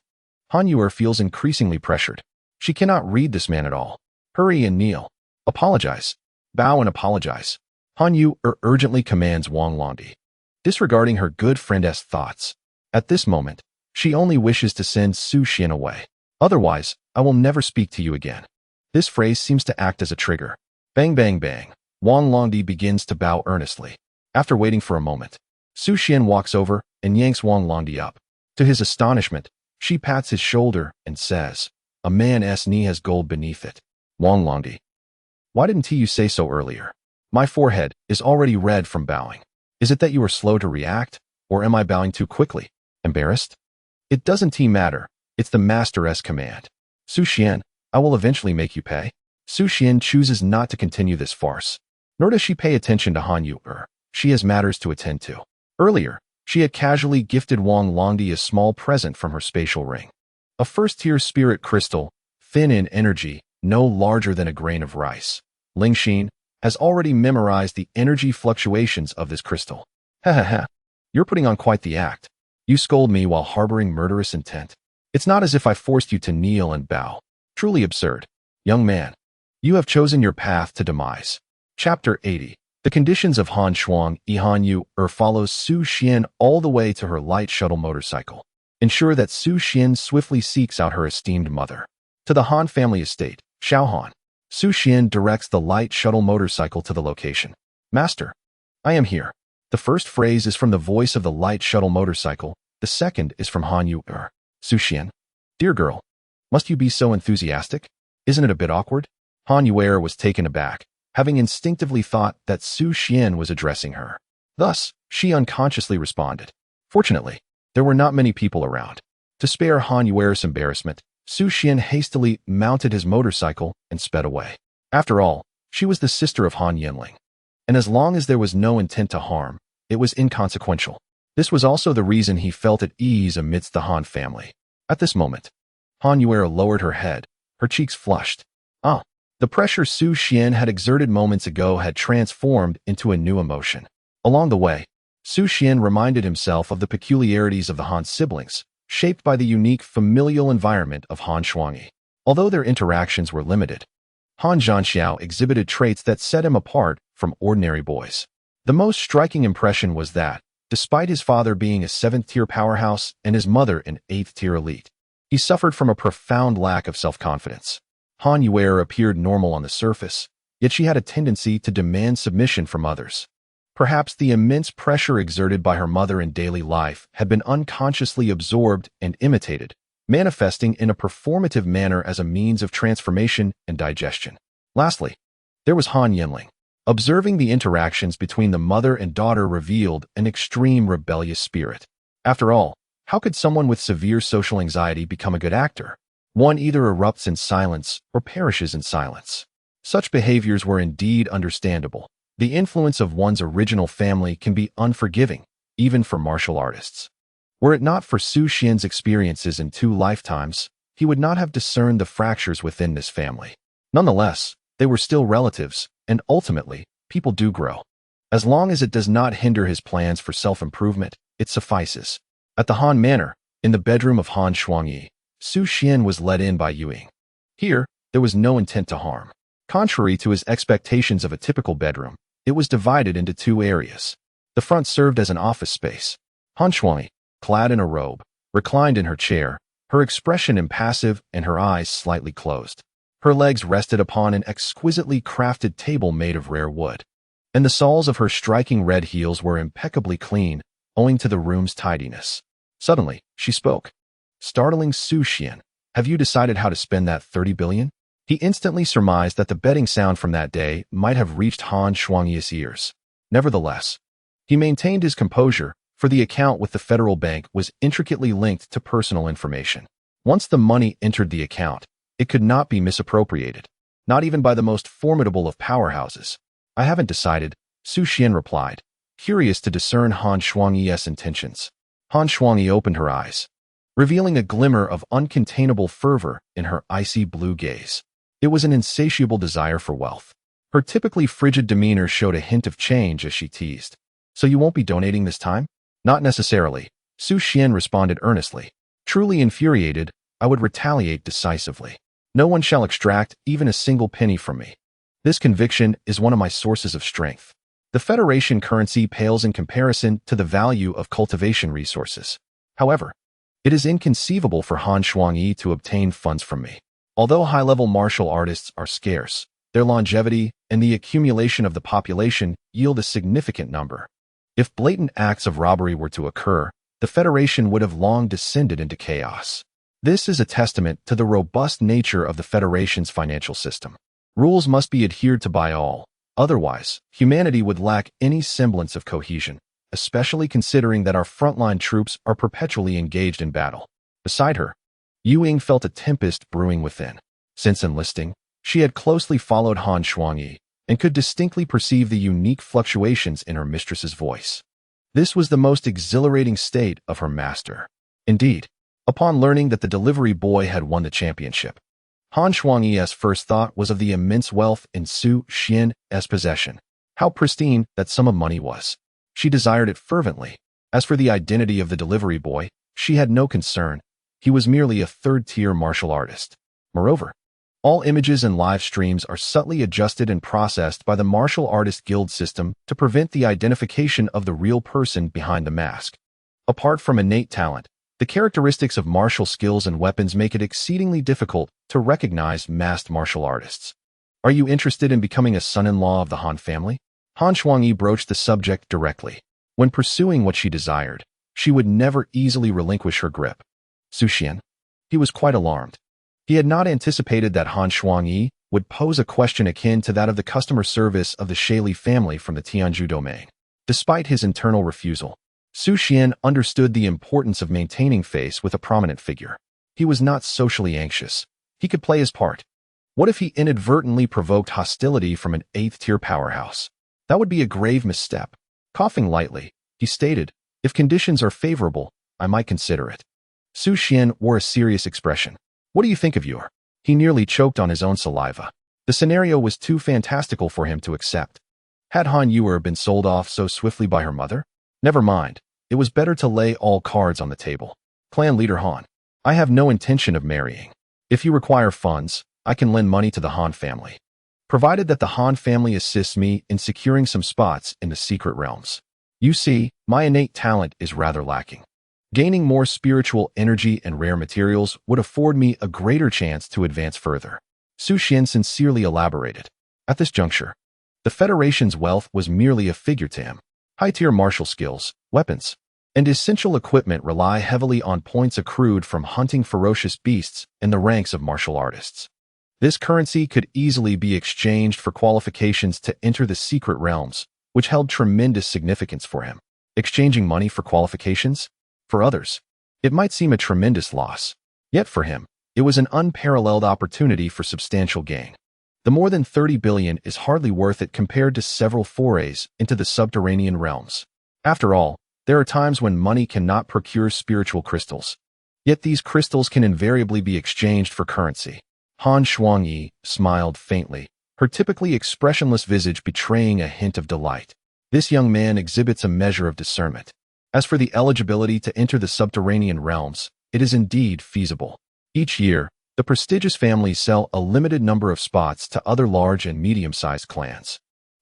Han Yuer feels increasingly pressured. She cannot read this man at all. Hurry and kneel. Apologize. Bow and apologize. Han Yuer urgently commands Wang Longdi, disregarding her good friend's thoughts. At this moment, she only wishes to send Su Xuan away. Otherwise, I will never speak to you again. This phrase seems to act as a trigger. Bang bang bang. Wang Longdi begins to bow earnestly. After waiting for a moment, Su Xuan walks over and yanks Wang Longdi up. To his astonishment, she pats his shoulder and says, a man's knee has gold beneath it. Wang Longdi, why didn't you say so earlier? My forehead is already red from bowing. Is it that you are slow to react, or am I bowing too quickly? Embarrassed? It doesn't matter. It's the master's command. Su Xuan, I will eventually make you pay. Su Xuan chooses not to continue this farce. Nor does she pay attention to Han Yuer. She has matters to attend to. Earlier, she had casually gifted Wang Longdi a small present from her spatial ring. A first-tier spirit crystal, thin in energy, no larger than a grain of rice. Ling Xin has already memorized the energy fluctuations of this crystal. Ha ha ha. You're putting on quite the act. You scold me while harboring murderous intent. It's not as if I forced you to kneel and bow. Truly absurd. Young man, you have chosen your path to demise. Chapter 80. The conditions of Han Shuang Han Yuer follows Su Xuan all the way to her light shuttle motorcycle. Ensure that Su Xuan swiftly seeks out her esteemed mother. To the Han family estate, Shaohan. Su Xuan directs the light shuttle motorcycle to the location. Master, I am here. The first phrase is from the voice of the light shuttle motorcycle. The second is from Han Yuer. Su Xuan, dear girl, must you be so enthusiastic? Isn't it a bit awkward? Han Yuer was taken aback, having instinctively thought that Su Xuan was addressing her. Thus, she unconsciously responded. Fortunately, there were not many people around. To spare Han Yuer's embarrassment, Su Xuan hastily mounted his motorcycle and sped away. After all, she was the sister of Han Yanling, and as long as there was no intent to harm, it was inconsequential. This was also the reason he felt at ease amidst the Han family. At this moment, Han Yuer lowered her head, her cheeks flushed. The pressure Su Xuan had exerted moments ago had transformed into a new emotion. Along the way, Su Xuan reminded himself of the peculiarities of the Han siblings, shaped by the unique familial environment of Han Shuang. Although their interactions were limited, Han Zhanxiao exhibited traits that set him apart from ordinary boys. The most striking impression was that, despite his father being a 7th-tier powerhouse and his mother an 8th-tier elite, he suffered from a profound lack of self-confidence. Han Yuer appeared normal on the surface, yet she had a tendency to demand submission from others. Perhaps the immense pressure exerted by her mother in daily life had been unconsciously absorbed and imitated, manifesting in a performative manner as a means of transformation and digestion. Lastly, there was Han Yanling. Observing the interactions between the mother and daughter revealed an extreme rebellious spirit. After all, how could someone with severe social anxiety become a good actor? One either erupts in silence or perishes in silence. Such behaviors were indeed understandable. The influence of one's original family can be unforgiving, even for martial artists. Were it not for Su Xuan's experiences in 2 lifetimes, he would not have discerned the fractures within this family. Nonetheless, they were still relatives, and ultimately, people do grow. As long as it does not hinder his plans for self-improvement, it suffices. At the Han Manor, in the bedroom of Han Shuangyi, Su Xuan was led in by Yuing. Here, there was no intent to harm. Contrary to his expectations of a typical bedroom, it was divided into 2 areas. The front served as an office space. Han Shuangyi, clad in a robe, reclined in her chair, her expression impassive and her eyes slightly closed. Her legs rested upon an exquisitely crafted table made of rare wood, and the soles of her striking red heels were impeccably clean, owing to the room's tidiness. Suddenly, she spoke. Startling Su Xuan, have you decided how to spend that 30 billion? He instantly surmised that the betting sound from that day might have reached Han Shuangyi's ears. Nevertheless, he maintained his composure, for the account with the federal bank was intricately linked to personal information. Once the money entered the account, it could not be misappropriated, not even by the most formidable of powerhouses. I haven't decided, Su Xuan replied, curious to discern Han Shuangyi's intentions. Han Shuangyi opened her eyes, revealing a glimmer of uncontainable fervor in her icy blue gaze. It was an insatiable desire for wealth. Her typically frigid demeanor showed a hint of change as she teased. So you won't be donating this time? Not necessarily, Su Xuan responded earnestly. Truly infuriated, I would retaliate decisively. No one shall extract even a single penny from me. This conviction is one of my sources of strength. The Federation currency pales in comparison to the value of cultivation resources. However, it is inconceivable for Han Shuangyi to obtain funds from me. Although high-level martial artists are scarce, their longevity and the accumulation of the population yield a significant number. If blatant acts of robbery were to occur, the Federation would have long descended into chaos. This is a testament to the robust nature of the Federation's financial system. Rules must be adhered to by all, otherwise, humanity would lack any semblance of cohesion, especially considering that our frontline troops are perpetually engaged in battle. Beside her, Yuing felt a tempest brewing within. Since enlisting, she had closely followed Han Shuangyi and could distinctly perceive the unique fluctuations in her mistress's voice. This was the most exhilarating state of her master. Indeed, upon learning that the delivery boy had won the championship, Han Shuangyi's first thought was of the immense wealth in Su Xuan's possession. How pristine that sum of money was. She desired it fervently. As for the identity of the delivery boy, she had no concern. He was merely a third-tier martial artist. Moreover, all images and live streams are subtly adjusted and processed by the Martial Artist Guild system to prevent the identification of the real person behind the mask. Apart from innate talent, the characteristics of martial skills and weapons make it exceedingly difficult to recognize masked martial artists. Are you interested in becoming a son-in-law of the Han family? Han Shuangyi broached the subject directly. When pursuing what she desired, she would never easily relinquish her grip. Su Xuan? He was quite alarmed. He had not anticipated that Han Shuangyi would pose a question akin to that of the customer service of the Shaili family from the Tianzhu domain. Despite his internal refusal, Su Xuan understood the importance of maintaining face with a prominent figure. He was not socially anxious. He could play his part. What if he inadvertently provoked hostility from an 8th-tier powerhouse? That would be a grave misstep. Coughing lightly, he stated, if conditions are favorable, I might consider it. Su Xuan wore a serious expression. What do you think of your? He nearly choked on his own saliva. The scenario was too fantastical for him to accept. Had Han Yuer been sold off so swiftly by her mother? Never mind. It was better to lay all cards on the table. Clan leader Han. I have no intention of marrying. If you require funds, I can lend money to the Han family, provided that the Han family assists me in securing some spots in the secret realms. You see, my innate talent is rather lacking. Gaining more spiritual energy and rare materials would afford me a greater chance to advance further. Su Xuan sincerely elaborated. At this juncture, the Federation's wealth was merely a figure to him. High-tier martial skills, weapons, and essential equipment rely heavily on points accrued from hunting ferocious beasts in the ranks of martial artists. This currency could easily be exchanged for qualifications to enter the secret realms, which held tremendous significance for him. Exchanging money for qualifications? For others, it might seem a tremendous loss. Yet for him, It was an unparalleled opportunity for substantial gain. The more than 30 billion is hardly worth it compared to several forays into the subterranean realms. After all, there are times when money cannot procure spiritual crystals. Yet these crystals can invariably be exchanged for currency. Han Yanling smiled faintly, her typically expressionless visage betraying a hint of delight. This young man exhibits a measure of discernment. As for the eligibility to enter the subterranean realms, it is indeed feasible. Each year, the prestigious families sell a limited number of spots to other large and medium-sized clans,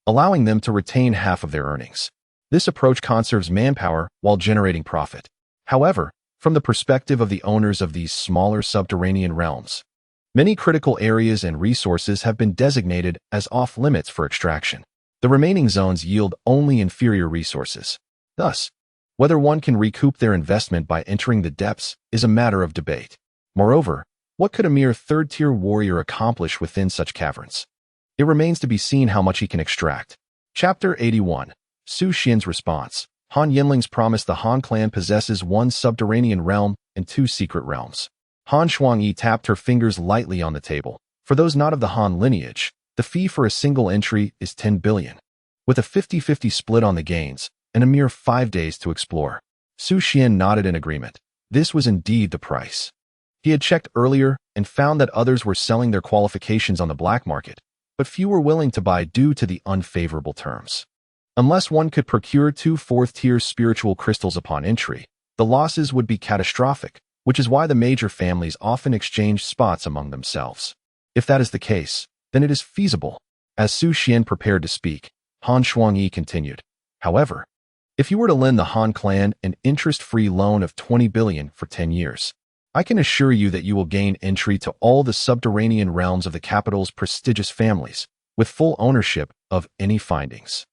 allowing them to retain half of their earnings. This approach conserves manpower while generating profit. However, from the perspective of the owners of these smaller subterranean realms, many critical areas and resources have been designated as off-limits for extraction. The remaining zones yield only inferior resources. Thus, whether one can recoup their investment by entering the depths is a matter of debate. Moreover, what could a mere third-tier warrior accomplish within such caverns? It remains to be seen how much he can extract. Chapter 81. Su Xuan's response. Han Yanling's promise. The Han clan possesses 1 subterranean realm and 2 secret realms. Han Yanling tapped her fingers lightly on the table. For those not of the Han lineage, the fee for a single entry is 10 billion. With a 50-50 split on the gains, and a mere 5 days to explore. Su Xuan nodded in agreement. This was indeed the price. He had checked earlier and found that others were selling their qualifications on the black market, but few were willing to buy due to the unfavorable terms. Unless one could procure 2 4th-tier spiritual crystals upon entry, the losses would be catastrophic, which is why the major families often exchange spots among themselves. If that is the case, then it is feasible. As Su Xuan prepared to speak, Han Yanling continued. However, if you were to lend the Han clan an interest-free loan of 20 billion for 10 years, I can assure you that you will gain entry to all the subterranean realms of the capital's prestigious families, with full ownership of any findings.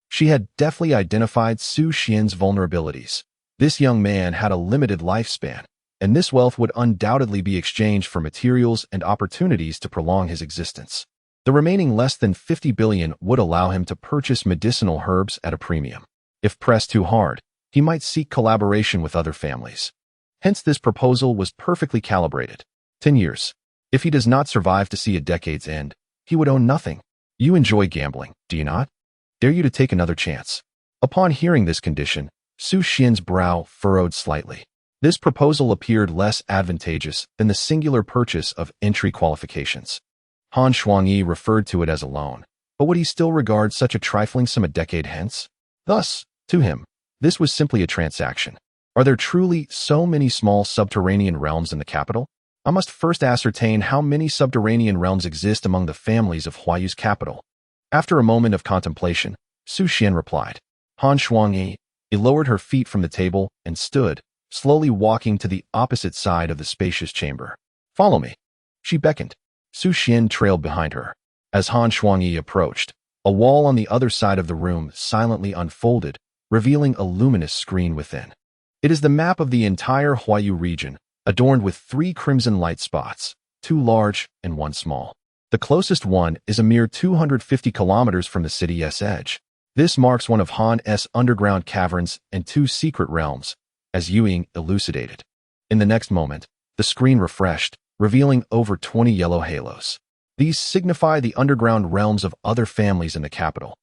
She had deftly identified Su Xuan's vulnerabilities. This young man had a limited lifespan, and this wealth would undoubtedly be exchanged for materials and opportunities to prolong his existence. The remaining less than 50 billion would allow him to purchase medicinal herbs at a premium. If pressed too hard, he might seek collaboration with other families. Hence, this proposal was perfectly calibrated. 10 years. If he does not survive to see a decade's end, he would own nothing. You enjoy gambling, do you not? Dare you to take another chance? Upon hearing this condition, Su Xuan's brow furrowed slightly. This proposal appeared less advantageous than the singular purchase of entry qualifications. Han Yanling referred to it as a loan, but would he still regard such a trifling sum a decade hence? Thus, to him, this was simply a transaction. Are there truly so many small subterranean realms in the capital? I must first ascertain how many subterranean realms exist among the families of Huayu's capital. After a moment of contemplation, Su Xuan replied. Han Yanling lowered her feet from the table and stood, slowly walking to the opposite side of the spacious chamber. Follow me. She beckoned. Su Xuan trailed behind her. As Han Yanling approached, a wall on the other side of the room silently unfolded, revealing a luminous screen within. It is the map of the entire Huayu region, adorned with 3 crimson light spots, 2 large and 1 small. The closest one is a mere 250 kilometers from the city's edge. This marks one of Han's underground caverns and 2 secret realms, as Yanling elucidated. In the next moment, the screen refreshed, revealing over 20 yellow halos. These signify the underground realms of other families in the capital.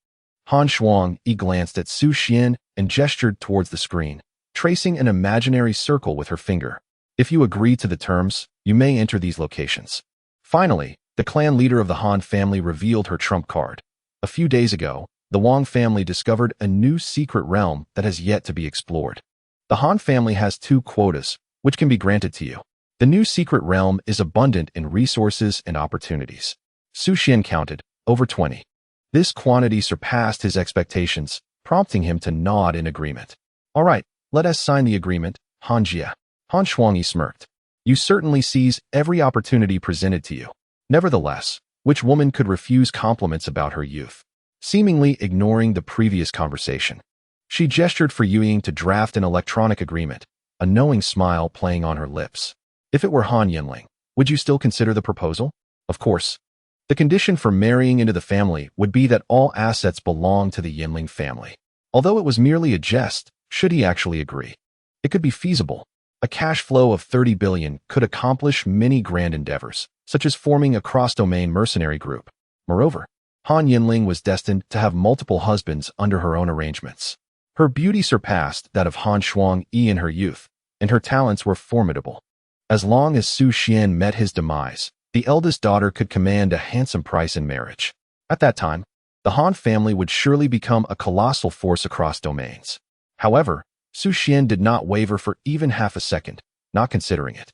Han Yanling glanced at Su Xuan and gestured towards the screen, tracing an imaginary circle with her finger. If you agree to the terms, you may enter these locations. Finally, the clan leader of the Han family revealed her trump card. A few days ago, the Wang family discovered a new secret realm that has yet to be explored. The Han family has 2 quotas, which can be granted to you. The new secret realm is abundant in resources and opportunities. Su Xuan counted, over 20. This quantity surpassed his expectations, prompting him to nod in agreement. All right, let us sign the agreement, Han Jia. Han Yanling smirked. You certainly seize every opportunity presented to you. Nevertheless, which woman could refuse compliments about her youth? Seemingly ignoring the previous conversation, she gestured for Yanling to draft an electronic agreement, a knowing smile playing on her lips. If it were Han Yanling, would you still consider the proposal? Of course. The condition for marrying into the family would be that all assets belong to the Yanling family. Although it was merely a jest, should he actually agree? It could be feasible. A cash flow of 30 billion could accomplish many grand endeavors, such as forming a cross-domain mercenary group. Moreover, Han Yanling was destined to have multiple husbands under her own arrangements. Her beauty surpassed that of Han Shuang Yi in her youth, and her talents were formidable. As long as Su Xuan met his demise, the eldest daughter could command a handsome price in marriage. At that time, the Han family would surely become a colossal force across domains. However, Su Xuan did not waver for even half a second, not considering it.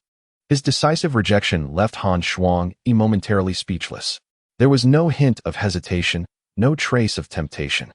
His decisive rejection left Han Shuang Yi momentarily speechless. There was no hint of hesitation, no trace of temptation.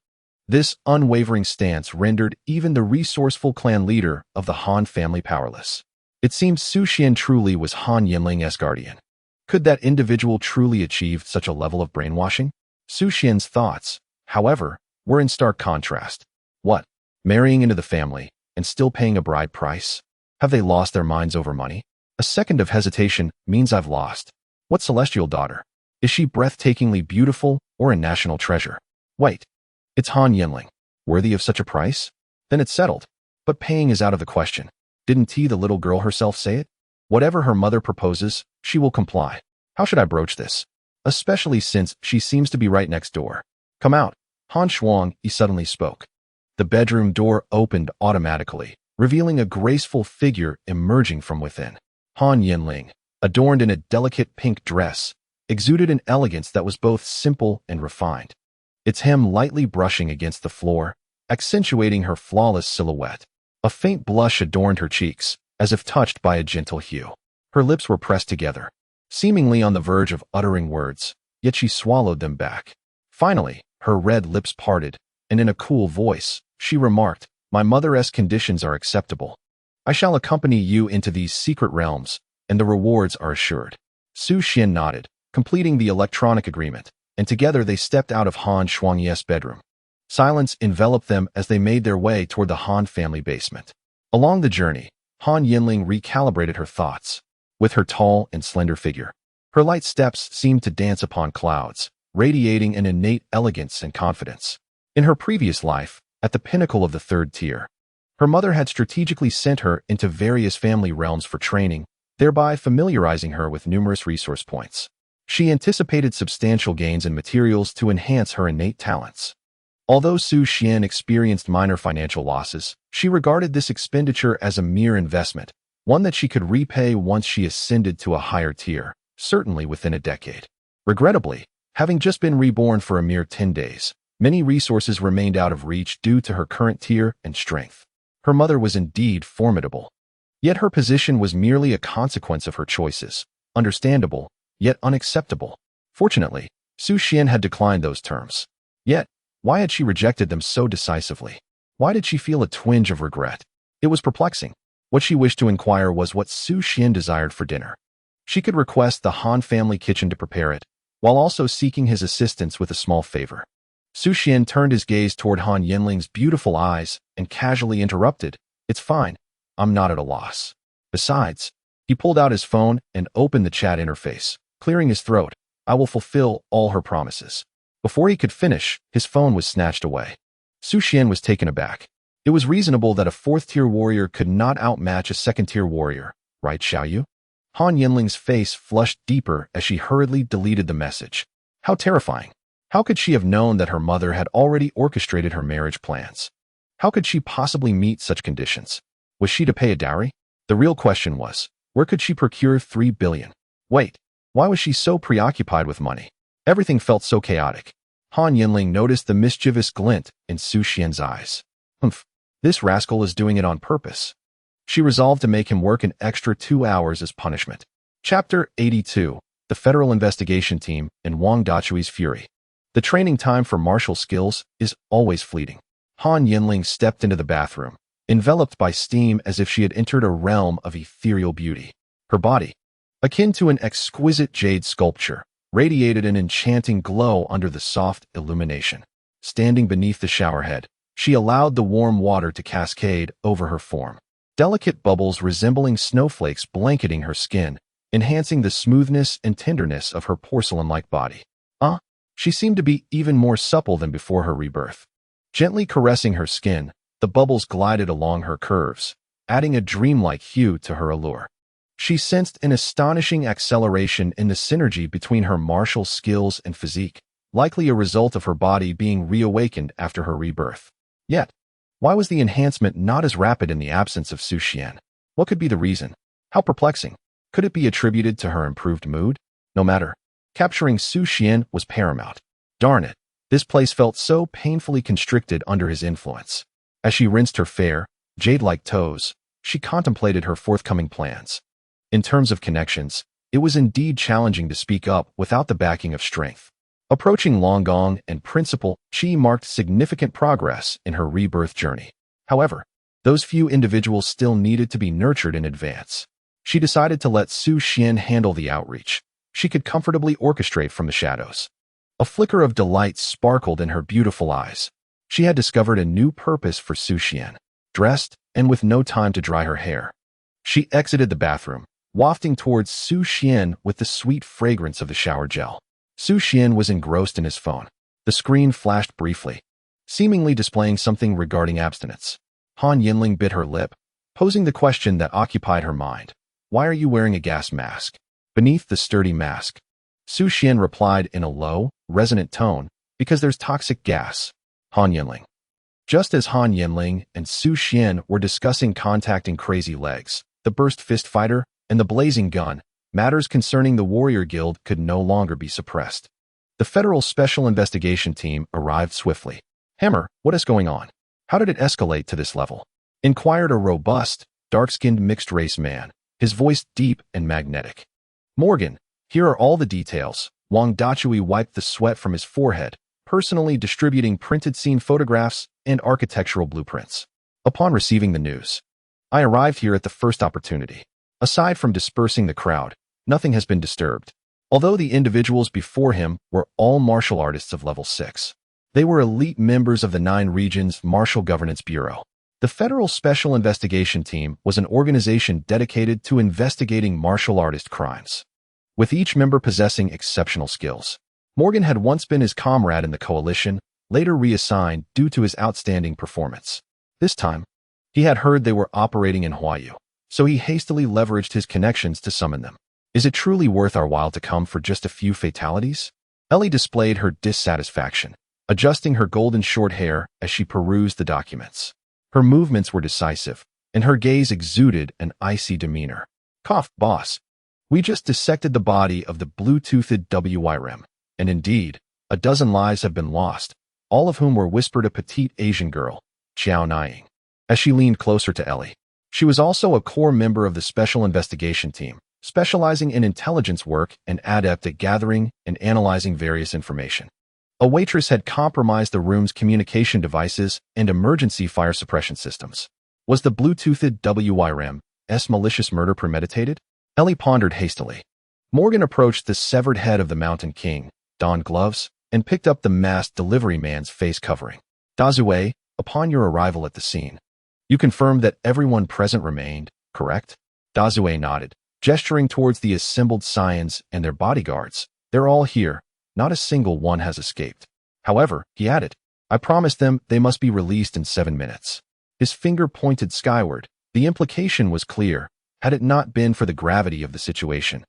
This unwavering stance rendered even the resourceful clan leader of the Han family powerless. It seemed Su Xuan truly was Han Yanling's guardian. Could that individual truly achieve such a level of brainwashing? Su Xuan's thoughts, however, were in stark contrast. What? Marrying into the family and still paying a bride price? Have they lost their minds over money? A second of hesitation means I've lost. What celestial daughter? Is she breathtakingly beautiful or a national treasure? Wait, it's Han Yanling. Worthy of such a price? Then it's settled. But paying is out of the question. Didn't the little girl herself say it? Whatever her mother proposes, she will comply. How should I broach this? Especially since she seems to be right next door. Come out. Han Shuang Yi suddenly spoke. The bedroom door opened automatically, revealing a graceful figure emerging from within. Han Yanling, adorned in a delicate pink dress, exuded an elegance that was both simple and refined. Its hem lightly brushing against the floor, accentuating her flawless silhouette. A faint blush adorned her cheeks, as if touched by a gentle hue. Her lips were pressed together, seemingly on the verge of uttering words, yet she swallowed them back. Finally, her red lips parted, and in a cool voice, she remarked, "My mother's conditions are acceptable. I shall accompany you into these secret realms, and the rewards are assured." Su Xuan nodded, completing the electronic agreement, and together they stepped out of Han Shuangyi's bedroom. Silence enveloped them as they made their way toward the Han family basement. Along the journey, Han Yanling recalibrated her thoughts. With her tall and slender figure, her light steps seemed to dance upon clouds, radiating an innate elegance and confidence. In her previous life, at the pinnacle of the third tier, her mother had strategically sent her into various family realms for training, thereby familiarizing her with numerous resource points. She anticipated substantial gains in materials to enhance her innate talents. Although Su Xuan experienced minor financial losses, she regarded this expenditure as a mere investment, one that she could repay once she ascended to a higher tier, certainly within a decade. Regrettably, having just been reborn for a mere 10 days, many resources remained out of reach due to her current tier and strength. Her mother was indeed formidable. Yet her position was merely a consequence of her choices, understandable, yet unacceptable. Fortunately, Su Xuan had declined those terms. Yet, why had she rejected them so decisively? Why did she feel a twinge of regret? It was perplexing. What she wished to inquire was what Su Xuan desired for dinner. She could request the Han family kitchen to prepare it, while also seeking his assistance with a small favor. Su Xuan turned his gaze toward Han Yanling's beautiful eyes and casually interrupted, "It's fine. I'm not at a loss." Besides, he pulled out his phone and opened the chat interface, clearing his throat. "I will fulfill all her promises." Before he could finish, his phone was snatched away. Su Xuan was taken aback. It was reasonable that a fourth-tier warrior could not outmatch a second-tier warrior, right, Xiaoyu? Han Yanling's face flushed deeper as she hurriedly deleted the message. How terrifying. How could she have known that her mother had already orchestrated her marriage plans? How could she possibly meet such conditions? Was she to pay a dowry? The real question was, where could she procure 3 billion? Wait, why was she so preoccupied with money? Everything felt so chaotic. Han Yanling noticed the mischievous glint in Su Xuan's eyes. Humph, this rascal is doing it on purpose. She resolved to make him work an extra 2 hours as punishment. Chapter 82. The Federal Investigation Team in Wang Dachui's Fury. The training time for martial skills is always fleeting. Han Yanling stepped into the bathroom, enveloped by steam as if she had entered a realm of ethereal beauty. Her body, akin to an exquisite jade sculpture, radiated an enchanting glow under the soft illumination. Standing beneath the showerhead, she allowed the warm water to cascade over her form. Delicate bubbles resembling snowflakes blanketing her skin, enhancing the smoothness and tenderness of her porcelain-like body. She seemed to be even more supple than before her rebirth. Gently caressing her skin, the bubbles glided along her curves, adding a dreamlike hue to her allure. She sensed an astonishing acceleration in the synergy between her martial skills and physique, likely a result of her body being reawakened after her rebirth. Yet, why was the enhancement not as rapid in the absence of Su Xuan? What could be the reason? How perplexing. Could it be attributed to her improved mood? No matter. Capturing Su Xuan was paramount. Darn it. This place felt so painfully constricted under his influence. As she rinsed her fair, jade-like toes, she contemplated her forthcoming plans. In terms of connections, it was indeed challenging to speak up without the backing of strength. Approaching Longgong and Principal Qi marked significant progress in her rebirth journey. However, those few individuals still needed to be nurtured in advance. She decided to let Su Xuan handle the outreach. She could comfortably orchestrate from the shadows. A flicker of delight sparkled in her beautiful eyes. She had discovered a new purpose for Su Xuan. Dressed, and with no time to dry her hair, she exited the bathroom, wafting towards Su Xuan with the sweet fragrance of the shower gel. Su Xuan was engrossed in his phone. The screen flashed briefly, seemingly displaying something regarding abstinence. Han Yanling bit her lip, posing the question that occupied her mind. Why are you wearing a gas mask? Beneath the sturdy mask, Su Xuan replied in a low, resonant tone, because there's toxic gas. Han Yanling. Just as Han Yanling and Su Xuan were discussing contacting Crazy Legs, the Burst Fist Fighter, and the Blazing Gun, matters concerning the Warrior Guild could no longer be suppressed. The Federal Special Investigation Team arrived swiftly. Hammer, what is going on? How did it escalate to this level? Inquired a robust, dark-skinned mixed-race man, his voice deep and magnetic. Morgan, here are all the details. Wang Dachui wiped the sweat from his forehead, personally distributing printed scene photographs and architectural blueprints. Upon receiving the news, I arrived here at the first opportunity. Aside from dispersing the crowd, nothing has been disturbed. Although the individuals before him were all martial artists of level 6. They were elite members of the 9 Regions Martial Governance Bureau. The Federal Special Investigation Team was an organization dedicated to investigating martial artist crimes, with each member possessing exceptional skills. Morgan had once been his comrade in the coalition, later reassigned due to his outstanding performance. This time, he had heard they were operating in Huayu, so he hastily leveraged his connections to summon them. Is it truly worth our while to come for just a few fatalities? Ellie displayed her dissatisfaction, adjusting her golden short hair as she perused the documents. Her movements were decisive, and her gaze exuded an icy demeanor. Cough, boss. We just dissected the body of the blue-toothed WYRM, and indeed, a dozen lives have been lost, all of whom were whispered a petite Asian girl, Xiao Nying. As she leaned closer to Ellie, she was also a core member of the Special Investigation Team, specializing in intelligence work and adept at gathering and analyzing various information. A waitress had compromised the room's communication devices and emergency fire suppression systems. Was the blue-toothed WYRM's malicious murder premeditated? Ellie pondered hastily. Morgan approached the severed head of the Mountain King, donned gloves, and picked up the masked delivery man's face covering. Dazue, upon your arrival at the scene, you confirmed that everyone present remained, correct? Dazue nodded, gesturing towards the assembled Saiyans and their bodyguards. They're all here. Not a single one has escaped. However, he added, I promised them they must be released in 7 minutes. His finger pointed skyward. The implication was clear. Had it not been for the gravity of the situation,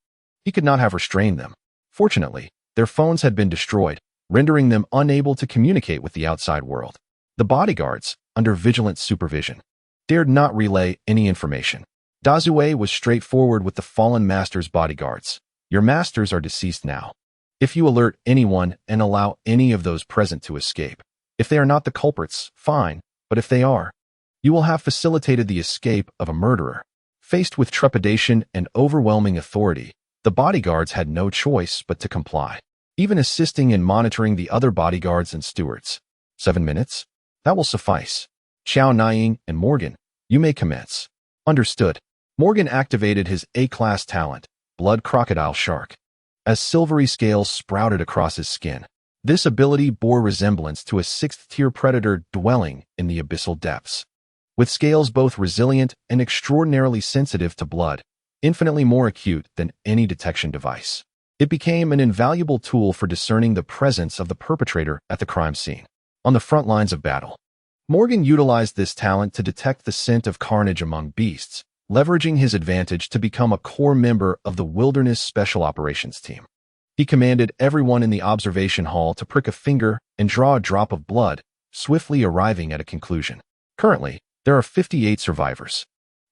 he could not have restrained them. Fortunately, their phones had been destroyed, rendering them unable to communicate with the outside world. The bodyguards, under vigilant supervision, dared not relay any information. Dazue was straightforward with the fallen master's bodyguards. Your masters are deceased now. If you alert anyone and allow any of those present to escape, if they are not the culprits, fine, but if they are, you will have facilitated the escape of a murderer. Faced with trepidation and overwhelming authority, the bodyguards had no choice but to comply, even assisting in monitoring the other bodyguards and stewards. 7 minutes? That will suffice. Xiao Nying and Morgan, you may commence. Understood. Morgan activated his A-class talent, Blood Crocodile Shark, as silvery scales sprouted across his skin. This ability bore resemblance to a 6th-tier predator dwelling in the abyssal depths. With scales both resilient and extraordinarily sensitive to blood, infinitely more acute than any detection device, it became an invaluable tool for discerning the presence of the perpetrator at the crime scene. On the front lines of battle, Morgan utilized this talent to detect the scent of carnage among beasts, leveraging his advantage to become a core member of the Wilderness Special Operations Team. He commanded everyone in the observation hall to prick a finger and draw a drop of blood, swiftly arriving at a conclusion. Currently, there are 58 survivors.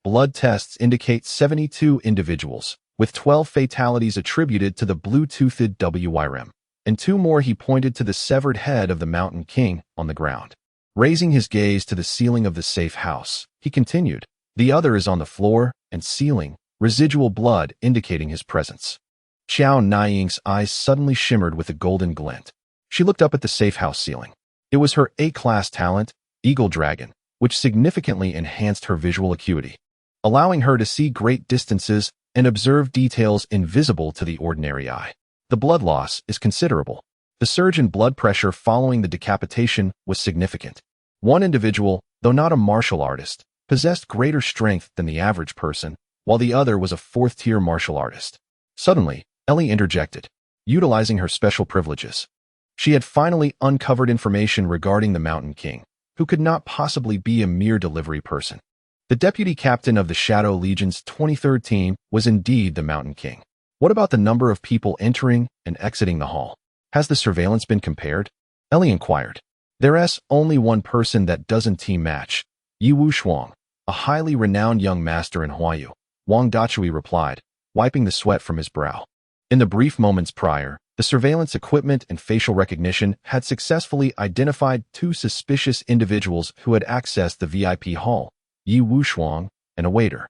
Blood tests indicate 72 individuals, with 12 fatalities attributed to the blue-toothed WYRM, and 2 more. He pointed to the severed head of the Mountain King on the ground. Raising his gaze to the ceiling of the safe house, he continued, "The other is on the floor and ceiling, residual blood indicating his presence." Su Xuan's eyes suddenly shimmered with a golden glint. She looked up at the safe house ceiling. It was her A-class talent, Eagle Dragon, which significantly enhanced her visual acuity, allowing her to see great distances and observe details invisible to the ordinary eye. The blood loss is considerable. The surge in blood pressure following the decapitation was significant. One individual, though not a martial artist, possessed greater strength than the average person, while the other was a 4th-tier martial artist. Suddenly, Ellie interjected, utilizing her special privileges. She had finally uncovered information regarding the Mountain King, who could not possibly be a mere delivery person. The deputy captain of the Shadow Legion's 23rd team was indeed the Mountain King. What about the number of people entering and exiting the hall? Has the surveillance been compared? Ellie inquired. There's only one person that doesn't team match, Su Xuan, a highly renowned young master in Huayu. Wang Dachui replied, wiping the sweat from his brow. In the brief moments prior, the surveillance equipment and facial recognition had successfully identified 2 suspicious individuals who had accessed the VIP hall, Su Xuan and a waiter.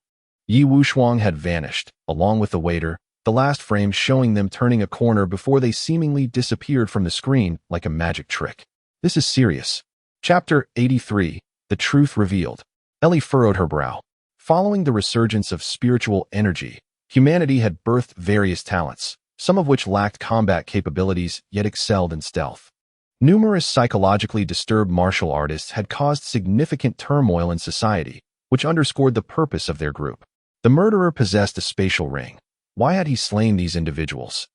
Su Xuan had vanished, along with the waiter, the last frame showing them turning a corner before they seemingly disappeared from the screen like a magic trick. This is serious. Chapter 83, The Truth Revealed. Ellie furrowed her brow. Following the resurgence of spiritual energy, humanity had birthed various talents, some of which lacked combat capabilities yet excelled in stealth. Numerous psychologically disturbed martial artists had caused significant turmoil in society, which underscored the purpose of their group. The murderer possessed a spatial ring. Why had he slain these individuals?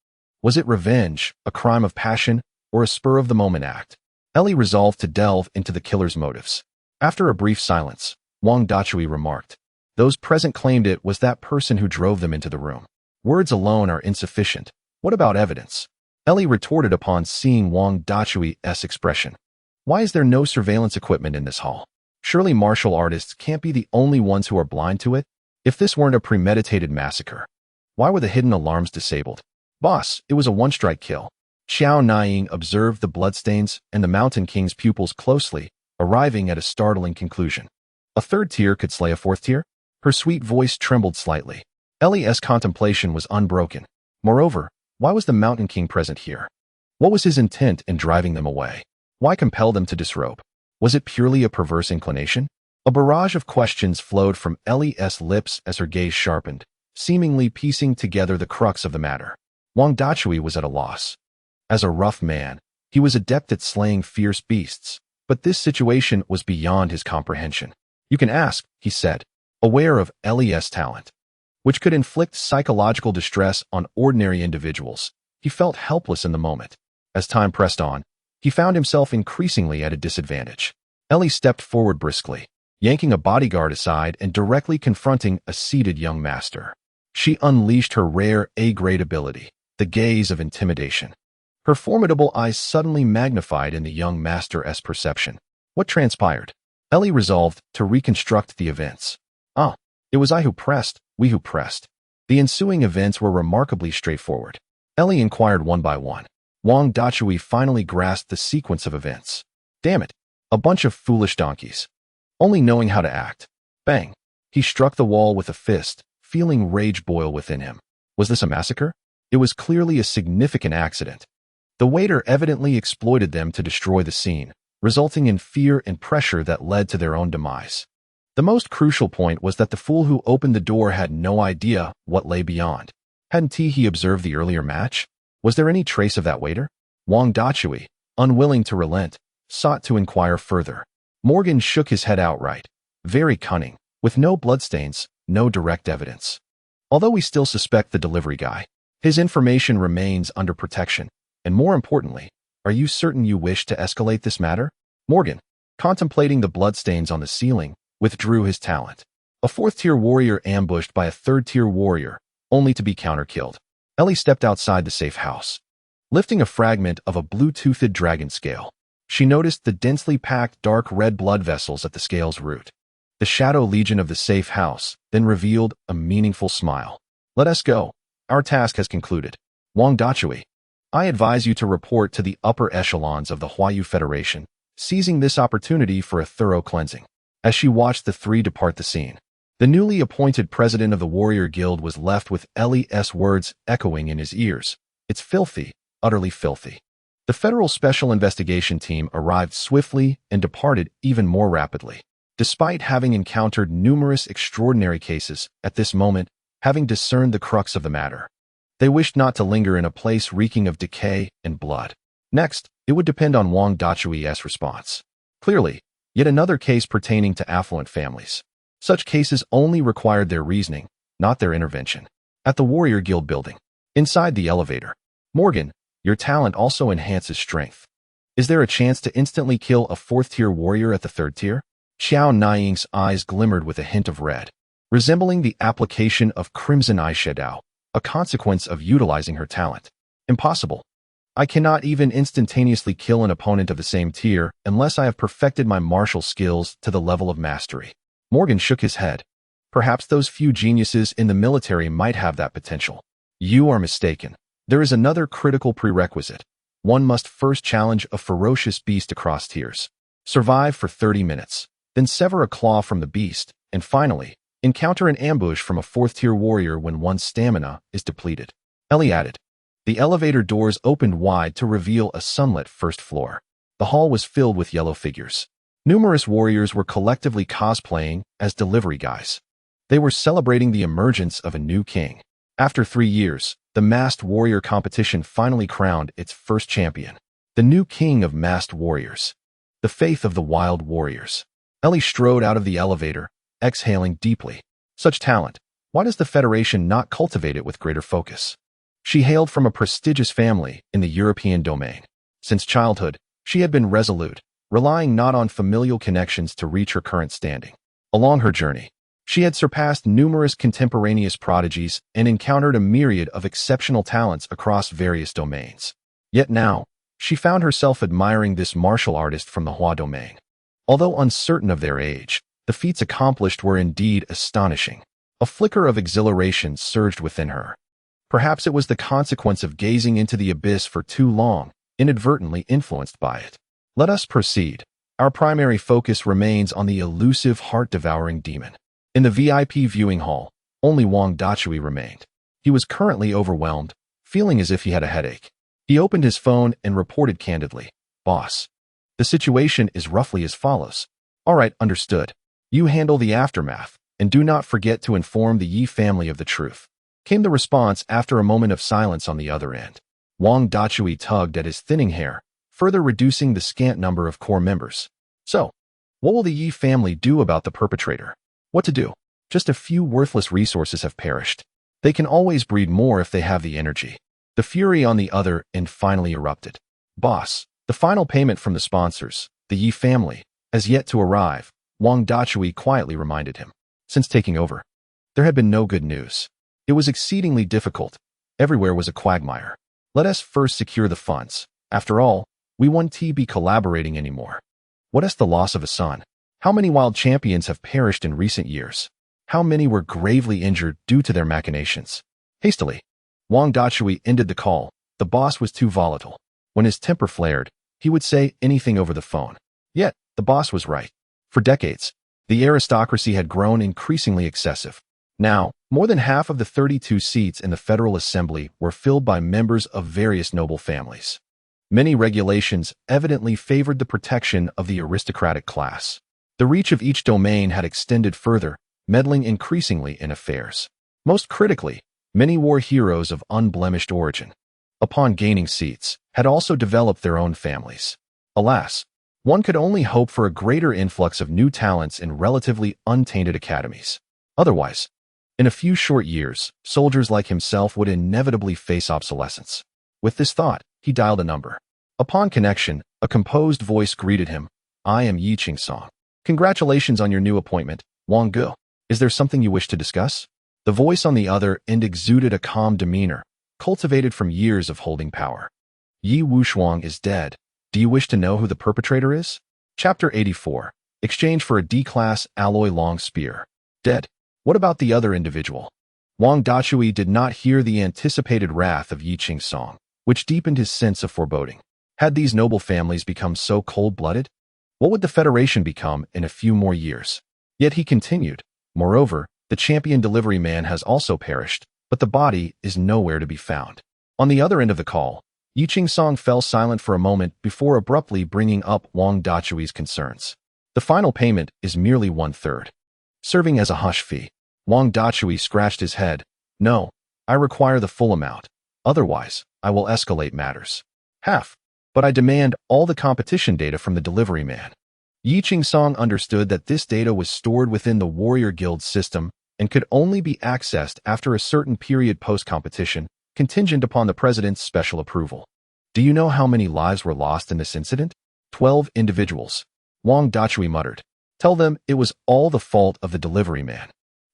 Was it revenge, a crime of passion, or a spur-of-the-moment act? Ellie resolved to delve into the killer's motives. After a brief silence, Wang Dachui remarked, "Those present claimed it was that person who drove them into the room. Words alone are insufficient. What about evidence?" Ellie retorted upon seeing Wang Dachui's expression. "Why is there no surveillance equipment in this hall? Surely martial artists can't be the only ones who are blind to it. If this weren't a premeditated massacre, why were the hidden alarms disabled? Boss, it was a one-strike kill." Su Xuan observed the bloodstains and the Mountain King's pupils closely, arriving at a startling conclusion. A 3rd tier could slay a 4th tier? Her sweet voice trembled slightly. Ellie's contemplation was unbroken. Moreover, why was the Mountain King present here? What was his intent in driving them away? Why compel them to disrobe? Was it purely a perverse inclination? A barrage of questions flowed from Ellie's lips as her gaze sharpened, seemingly piecing together the crux of the matter. Wang Dachui was at a loss. As a rough man, he was adept at slaying fierce beasts, but this situation was beyond his comprehension. "You can ask," he said, aware of Ellie's talent, which could inflict psychological distress on ordinary individuals. He felt helpless in the moment. As time pressed on, he found himself increasingly at a disadvantage. Ellie stepped forward briskly, yanking a bodyguard aside and directly confronting a seated young master. She unleashed her rare A-grade ability, the gaze of intimidation. Her formidable eyes suddenly magnified in the young master's perception. What transpired? Ellie resolved to reconstruct the events. It was I who pressed, we who pressed. The ensuing events were remarkably straightforward. Ellie inquired one by one. Wang Dachui finally grasped the sequence of events. Damn it, a bunch of foolish donkeys. Only knowing how to act. Bang. He struck the wall with a fist, feeling rage boil within him. Was this a massacre? It was clearly a significant accident. The waiter evidently exploited them to destroy the scene, resulting in fear and pressure that led to their own demise. The most crucial point was that the fool who opened the door had no idea what lay beyond. Hadn't he observed the earlier match? Was there any trace of that waiter? Wang Dachui, unwilling to relent, sought to inquire further. Morgan shook his head outright. Very cunning, with no bloodstains, no direct evidence. Although we still suspect the delivery guy, his information remains under protection. And more importantly, are you certain you wish to escalate this matter? Morgan, contemplating the bloodstains on the ceiling, withdrew his talent. A fourth-tier warrior ambushed by a third-tier warrior, only to be counter-killed. Ellie stepped outside the safe house. Lifting a fragment of a blue-toothed dragon scale, she noticed the densely packed dark red blood vessels at the scale's root. The shadow legion of the safe house then revealed a meaningful smile. Let us go. Our task has concluded. Wang Dachui, I advise you to report to the upper echelons of the Huayu Federation, seizing this opportunity for a thorough cleansing. As she watched the three depart the scene, the newly appointed president of the Warrior Guild was left with Ellie's words echoing in his ears. It's filthy, utterly filthy. The Federal Special Investigation Team arrived swiftly and departed even more rapidly. Despite having encountered numerous extraordinary cases, at this moment, having discerned the crux of the matter, they wished not to linger in a place reeking of decay and blood. Next, it would depend on Wang Dachui's response. Clearly, yet another case pertaining to affluent families. Such cases only required their reasoning, not their intervention. At the Warrior Guild building, inside the elevator, Morgan, your talent also enhances strength. Is there a chance to instantly kill a fourth-tier warrior at the third tier? Xiao Niying's eyes glimmered with a hint of red, resembling the application of crimson eyeshadow, a consequence of utilizing her talent. Impossible. I cannot even instantaneously kill an opponent of the same tier unless I have perfected my martial skills to the level of mastery. Morgan shook his head. Perhaps those few geniuses in the military might have that potential. You are mistaken. There is another critical prerequisite. One must first challenge a ferocious beast across tiers, survive for 30 minutes, then sever a claw from the beast, and finally, encounter an ambush from a fourth-tier warrior when one's stamina is depleted. Ellie added. The elevator doors opened wide to reveal a sunlit first floor. The hall was filled with yellow figures. Numerous warriors were collectively cosplaying as delivery guys. They were celebrating the emergence of a new king. After 3 years, the masked warrior competition finally crowned its first champion. The new king of masked warriors. The faith of the wild warriors. Ellie strode out of the elevator, exhaling deeply. Such talent. Why does the Federation not cultivate it with greater focus? She hailed from a prestigious family in the European domain. Since childhood, she had been resolute, relying not on familial connections to reach her current standing. Along her journey, she had surpassed numerous contemporaneous prodigies and encountered a myriad of exceptional talents across various domains. Yet now, she found herself admiring this martial artist from the Hua domain. Although uncertain of their age, the feats accomplished were indeed astonishing. A flicker of exhilaration surged within her. Perhaps it was the consequence of gazing into the abyss for too long, inadvertently influenced by it. Let us proceed. Our primary focus remains on the elusive heart-devouring demon. In the VIP viewing hall, only Wang Dachui remained. He was currently overwhelmed, feeling as if he had a headache. He opened his phone and reported candidly, "Boss, the situation is roughly as follows." "All right, understood. You handle the aftermath, and do not forget to inform the Yi family of the truth," came the response after a moment of silence on the other end. Wang Dachui tugged at his thinning hair, further reducing the scant number of core members. So, what will the Yi family do about the perpetrator? What to do? Just a few worthless resources have perished. They can always breed more if they have the energy. The fury on the other end finally erupted. "Boss, the final payment from the sponsors, the Yi family, has yet to arrive," Wang Dachui quietly reminded him. Since taking over, there had been no good news. It was exceedingly difficult. Everywhere was a quagmire. Let us first secure the funds. After all, we won't be collaborating anymore. What is the loss of a son? How many wild champions have perished in recent years? How many were gravely injured due to their machinations? Hastily, Wang Dachui ended the call. The boss was too volatile. When his temper flared, he would say anything over the phone. Yet, the boss was right. For decades, the aristocracy had grown increasingly excessive. Now, more than half of the 32 seats in the Federal Assembly were filled by members of various noble families. Many regulations evidently favored the protection of the aristocratic class. The reach of each domain had extended further, meddling increasingly in affairs. Most critically, many war heroes of unblemished origin, upon gaining seats, had also developed their own families. Alas, one could only hope for a greater influx of new talents in relatively untainted academies. Otherwise, in a few short years, soldiers like himself would inevitably face obsolescence. With this thought, he dialed a number. Upon connection, a composed voice greeted him. I am Yi Qingsong. Congratulations on your new appointment, Wang Gu. Is there something you wish to discuss? The voice on the other end exuded a calm demeanor, cultivated from years of holding power. Yi Wushuang is dead. Do you wish to know who the perpetrator is? Chapter 84. Exchange for a D-class alloy long spear. Dead. What about the other individual? Wang Dachui did not hear the anticipated wrath of Yi Qingsong, which deepened his sense of foreboding. Had these noble families become so cold-blooded? What would the Federation become in a few more years? Yet he continued. Moreover, the champion delivery man has also perished, but the body is nowhere to be found. On the other end of the call, Yi Qingsong fell silent for a moment before abruptly bringing up Wang Dachui's concerns. The final payment is merely 1/3. Serving as a hush fee, Wang Dachui scratched his head. No, I require the full amount. Otherwise, I will escalate matters. Half. But I demand all the competition data from the delivery man. Yi Qingsong understood that this data was stored within the Warrior Guild system and could only be accessed after a certain period post-competition, contingent upon the president's special approval. Do you know how many lives were lost in this incident? 12 individuals. Wang Dachui muttered. Tell them it was all the fault of the delivery man.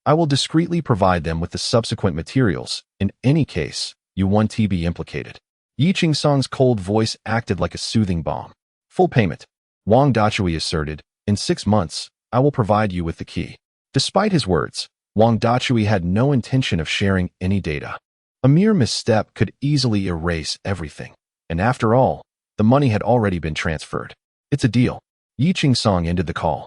I will discreetly provide them with the subsequent materials. In any case, you won't be implicated. Yi Qingsong's cold voice acted like a soothing balm. Full payment. Wang Dachui asserted. In 6 months, I will provide you with the key. Despite his words, Wang Dachui had no intention of sharing any data. A mere misstep could easily erase everything. And after all, the money had already been transferred. It's a deal. Yi Qingsong ended the call.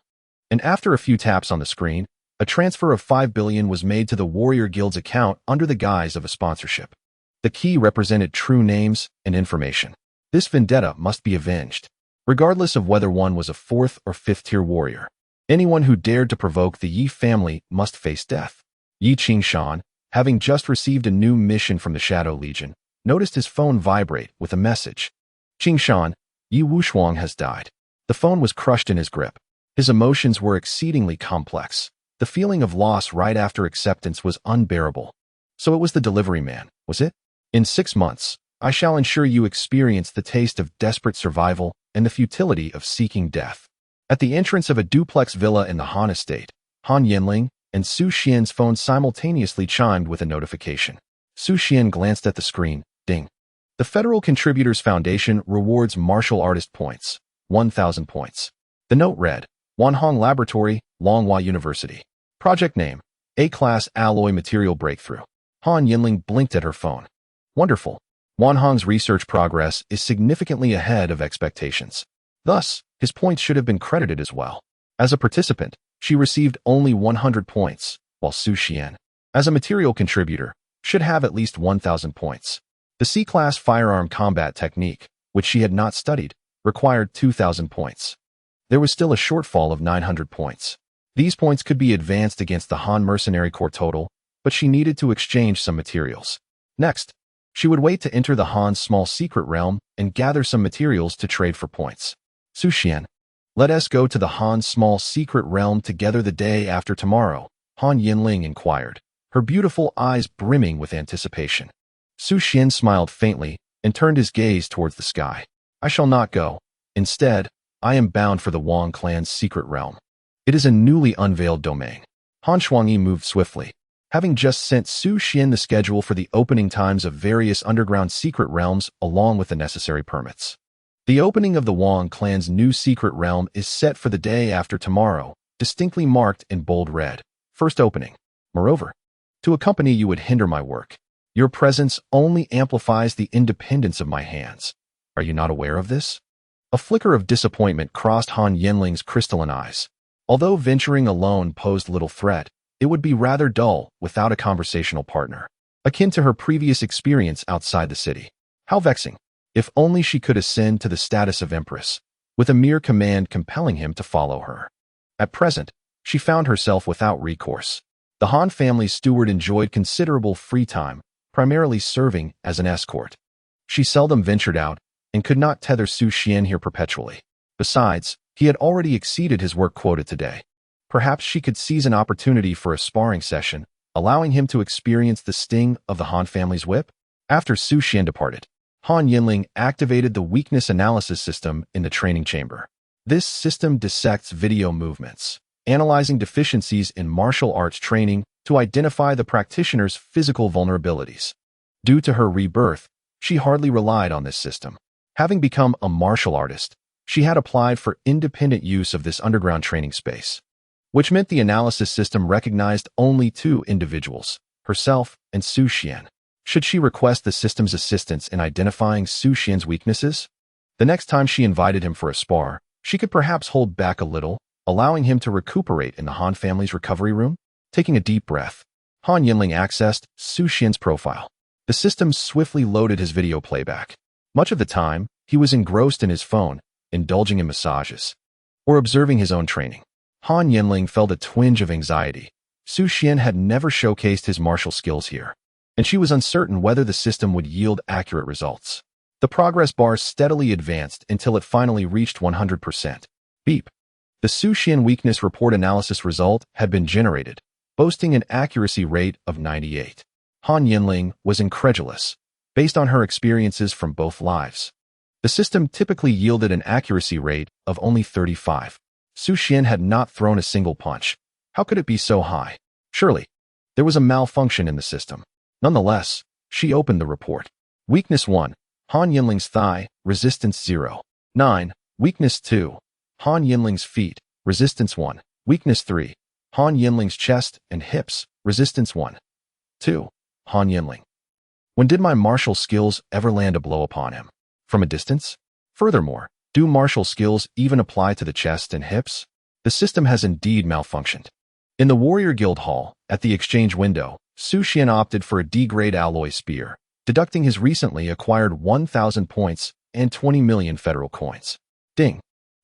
And after a few taps on the screen, a transfer of 5 billion was made to the Warrior Guild's account under the guise of a sponsorship. The key represented true names and information. This vendetta must be avenged, regardless of whether one was a 4th or 5th-tier warrior. Anyone who dared to provoke the Yi family must face death. Yi Qingshan, having just received a new mission from the Shadow Legion, noticed his phone vibrate with a message. Qingshan, Yi Wushuang has died. The phone was crushed in his grip. His emotions were exceedingly complex. The feeling of loss right after acceptance was unbearable. So it was the delivery man, was it? In 6 months, I shall ensure you experience the taste of desperate survival and the futility of seeking death. At the entrance of a duplex villa in the Han estate, Han Yanling and Su Xuan's phone simultaneously chimed with a notification. Su Xuan glanced at the screen. Ding. The Federal Contributors Foundation rewards martial artist points. 1,000 points. The note read, Wanhong Laboratory, Longhua University. Project name, A-Class Alloy Material Breakthrough. Han Yanling blinked at her phone. Wonderful. Wanhong's research progress is significantly ahead of expectations. Thus, his points should have been credited as well. As a participant, she received only 100 points, while Su Xuan, as a material contributor, should have at least 1,000 points. The C-Class firearm combat technique, which she had not studied, required 2,000 points. There was still a shortfall of 900 points. These points could be advanced against the Han Mercenary Corps total, but she needed to exchange some materials. Next, she would wait to enter the Han's small secret realm and gather some materials to trade for points. Su Xuan, let us go to the Han's small secret realm together the day after tomorrow, Han Yanling inquired, her beautiful eyes brimming with anticipation. Su Xuan smiled faintly and turned his gaze towards the sky. I shall not go. Instead, I am bound for the Wang clan's secret realm. It is a newly unveiled domain. Han Shuangyi moved swiftly. Having just sent Su Xuan the schedule for the opening times of various underground secret realms along with the necessary permits. The opening of the Wang clan's new secret realm is set for the day after tomorrow, distinctly marked in bold red. First opening. Moreover, to accompany you would hinder my work. Your presence only amplifies the independence of my hands. Are you not aware of this? A flicker of disappointment crossed Han Yanling's crystalline eyes. Although venturing alone posed little threat, it would be rather dull without a conversational partner, akin to her previous experience outside the city. How vexing. If only she could ascend to the status of Empress, with a mere command compelling him to follow her. At present, she found herself without recourse. The Han family's steward enjoyed considerable free time, primarily serving as an escort. She seldom ventured out, and could not tether Su Xuan here perpetually. Besides, he had already exceeded his work quota today. Perhaps she could seize an opportunity for a sparring session, allowing him to experience the sting of the Han family's whip. After Su Xuan departed, Han Yanling activated the weakness analysis system in the training chamber. This system dissects video movements, analyzing deficiencies in martial arts training to identify the practitioner's physical vulnerabilities. Due to her rebirth, she hardly relied on this system. Having become a martial artist, she had applied for independent use of this underground training space, which meant the analysis system recognized only two individuals, herself and Su Xuan. Should she request the system's assistance in identifying Su Xuan's weaknesses? The next time she invited him for a spar, she could perhaps hold back a little, allowing him to recuperate in the Han family's recovery room. Taking a deep breath, Han Yanling accessed Su Xuan's profile. The system swiftly loaded his video playback. Much of the time, he was engrossed in his phone, indulging in massages, or observing his own training. Han Yanling felt a twinge of anxiety. Su Xuan had never showcased his martial skills here, and she was uncertain whether the system would yield accurate results. The progress bar steadily advanced until it finally reached 100%. Beep. The Su Xuan weakness report analysis result had been generated, boasting an accuracy rate of 98. Han Yanling was incredulous, based on her experiences from both lives. The system typically yielded an accuracy rate of only 35. Su Xuan had not thrown a single punch. How could it be so high? Surely, there was a malfunction in the system. Nonetheless, she opened the report. Weakness 1. Han Yanling's thigh, resistance 0. 9. Weakness 2. Han Yanling's feet, resistance 1. Weakness 3. Han Yanling's chest and hips, resistance 1. 2. Han Yanling. When did my martial skills ever land a blow upon him? From a distance? Furthermore, do martial skills even apply to the chest and hips? The system has indeed malfunctioned. In the Warrior Guild Hall, at the exchange window, Su Xuan opted for a D-grade alloy spear, deducting his recently acquired 1,000 points and 20 million federal coins. Ding!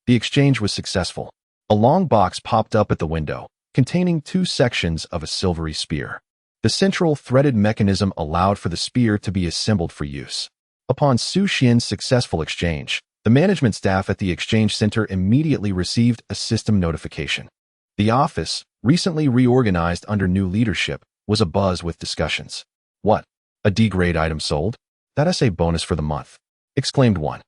The exchange was successful. A long box popped up at the window, containing two sections of a silvery spear. The central threaded mechanism allowed for the spear to be assembled for use. Upon Su Xuan's successful exchange, the management staff at the exchange center immediately received a system notification. The office, recently reorganized under new leadership, was abuzz with discussions. What? A D-grade item sold? That's a bonus for the month, exclaimed one.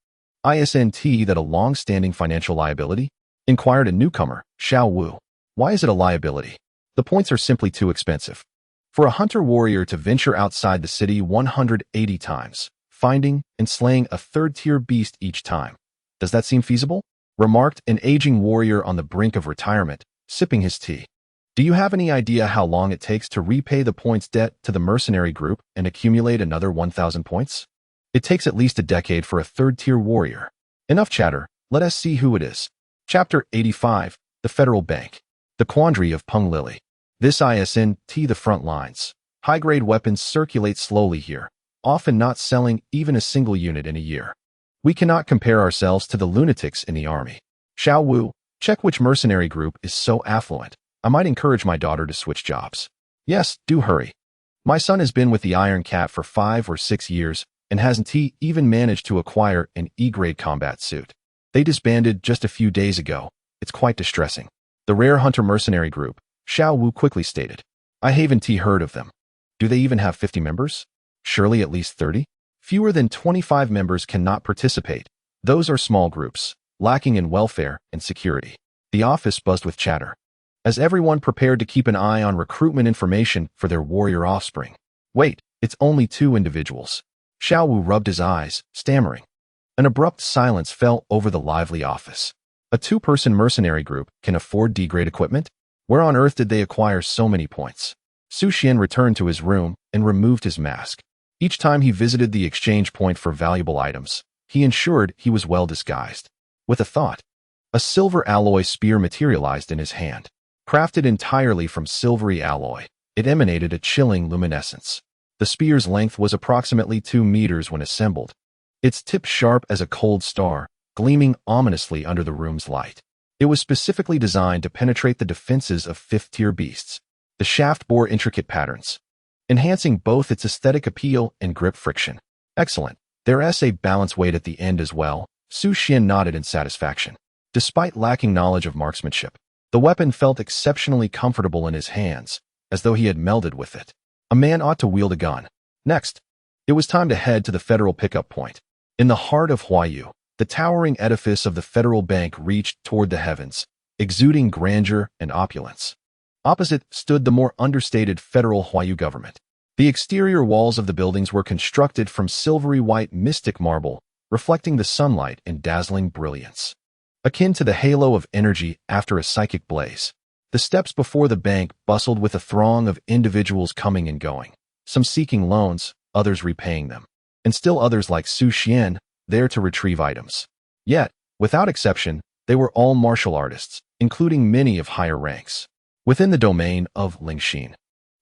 Isn't that a long-standing financial liability? Inquired a newcomer, Xiao Wu. Why is it a liability? The points are simply too expensive. For a hunter-warrior to venture outside the city 180 times, finding and slaying a third-tier beast each time. Does that seem feasible? Remarked an aging warrior on the brink of retirement, sipping his tea. Do you have any idea how long it takes to repay the points debt to the mercenary group and accumulate another 1,000 points? It takes at least a decade for a third-tier warrior. Enough chatter, let us see who it is. Chapter 85, The Federal Bank. The Quandary of Peng Lily. This isn't the front lines. High-grade weapons circulate slowly here, often not selling even a single unit in a year. We cannot compare ourselves to the lunatics in the army. Xiao Wu, check which mercenary group is so affluent. I might encourage my daughter to switch jobs. Yes, do hurry. My son has been with the Iron Cat for 5 or 6 years and hasn't even managed to acquire an E-grade combat suit. They disbanded just a few days ago. It's quite distressing. The rare hunter mercenary group, Xiao Wu quickly stated. I haven't heard of them. Do they even have 50 members? Surely at least 30? Fewer than 25 members cannot participate. Those are small groups, lacking in welfare and security. The office buzzed with chatter, as everyone prepared to keep an eye on recruitment information for their warrior offspring. Wait, it's only 2 individuals. Xiao Wu rubbed his eyes, stammering. An abrupt silence fell over the lively office. A 2-person mercenary group can afford D-grade equipment? Where on earth did they acquire so many points? Su Xuan returned to his room and removed his mask. Each time he visited the exchange point for valuable items, he ensured he was well disguised. With a thought, a silver alloy spear materialized in his hand. Crafted entirely from silvery alloy, it emanated a chilling luminescence. The spear's length was approximately 2 meters when assembled, its tip sharp as a cold star, gleaming ominously under the room's light. It was specifically designed to penetrate the defenses of 5th-tier beasts. The shaft bore intricate patterns, enhancing both its aesthetic appeal and grip friction. Excellent. There's a balance weight at the end as well. Su Xuan nodded in satisfaction. Despite lacking knowledge of marksmanship, the weapon felt exceptionally comfortable in his hands, as though he had melded with it. A man ought to wield a gun. Next, it was time to head to the federal pickup point. In the heart of Huayu, The towering edifice of the federal bank reached toward the heavens, exuding grandeur and opulence. Opposite stood the more understated federal Huayu government. The exterior walls of the buildings were constructed from silvery white mystic marble, reflecting the sunlight in dazzling brilliance. Akin to the halo of energy after a psychic blaze, the steps before the bank bustled with a throng of individuals coming and going, some seeking loans, others repaying them, and still others like Su Xuan, there to retrieve items. Yet, without exception, they were all martial artists, including many of higher ranks. Within the domain of Lingxin,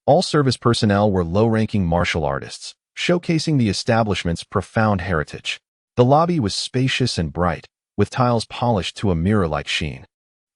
all service personnel were low-ranking martial artists, showcasing the establishment's profound heritage. The lobby was spacious and bright, with tiles polished to a mirror-like sheen,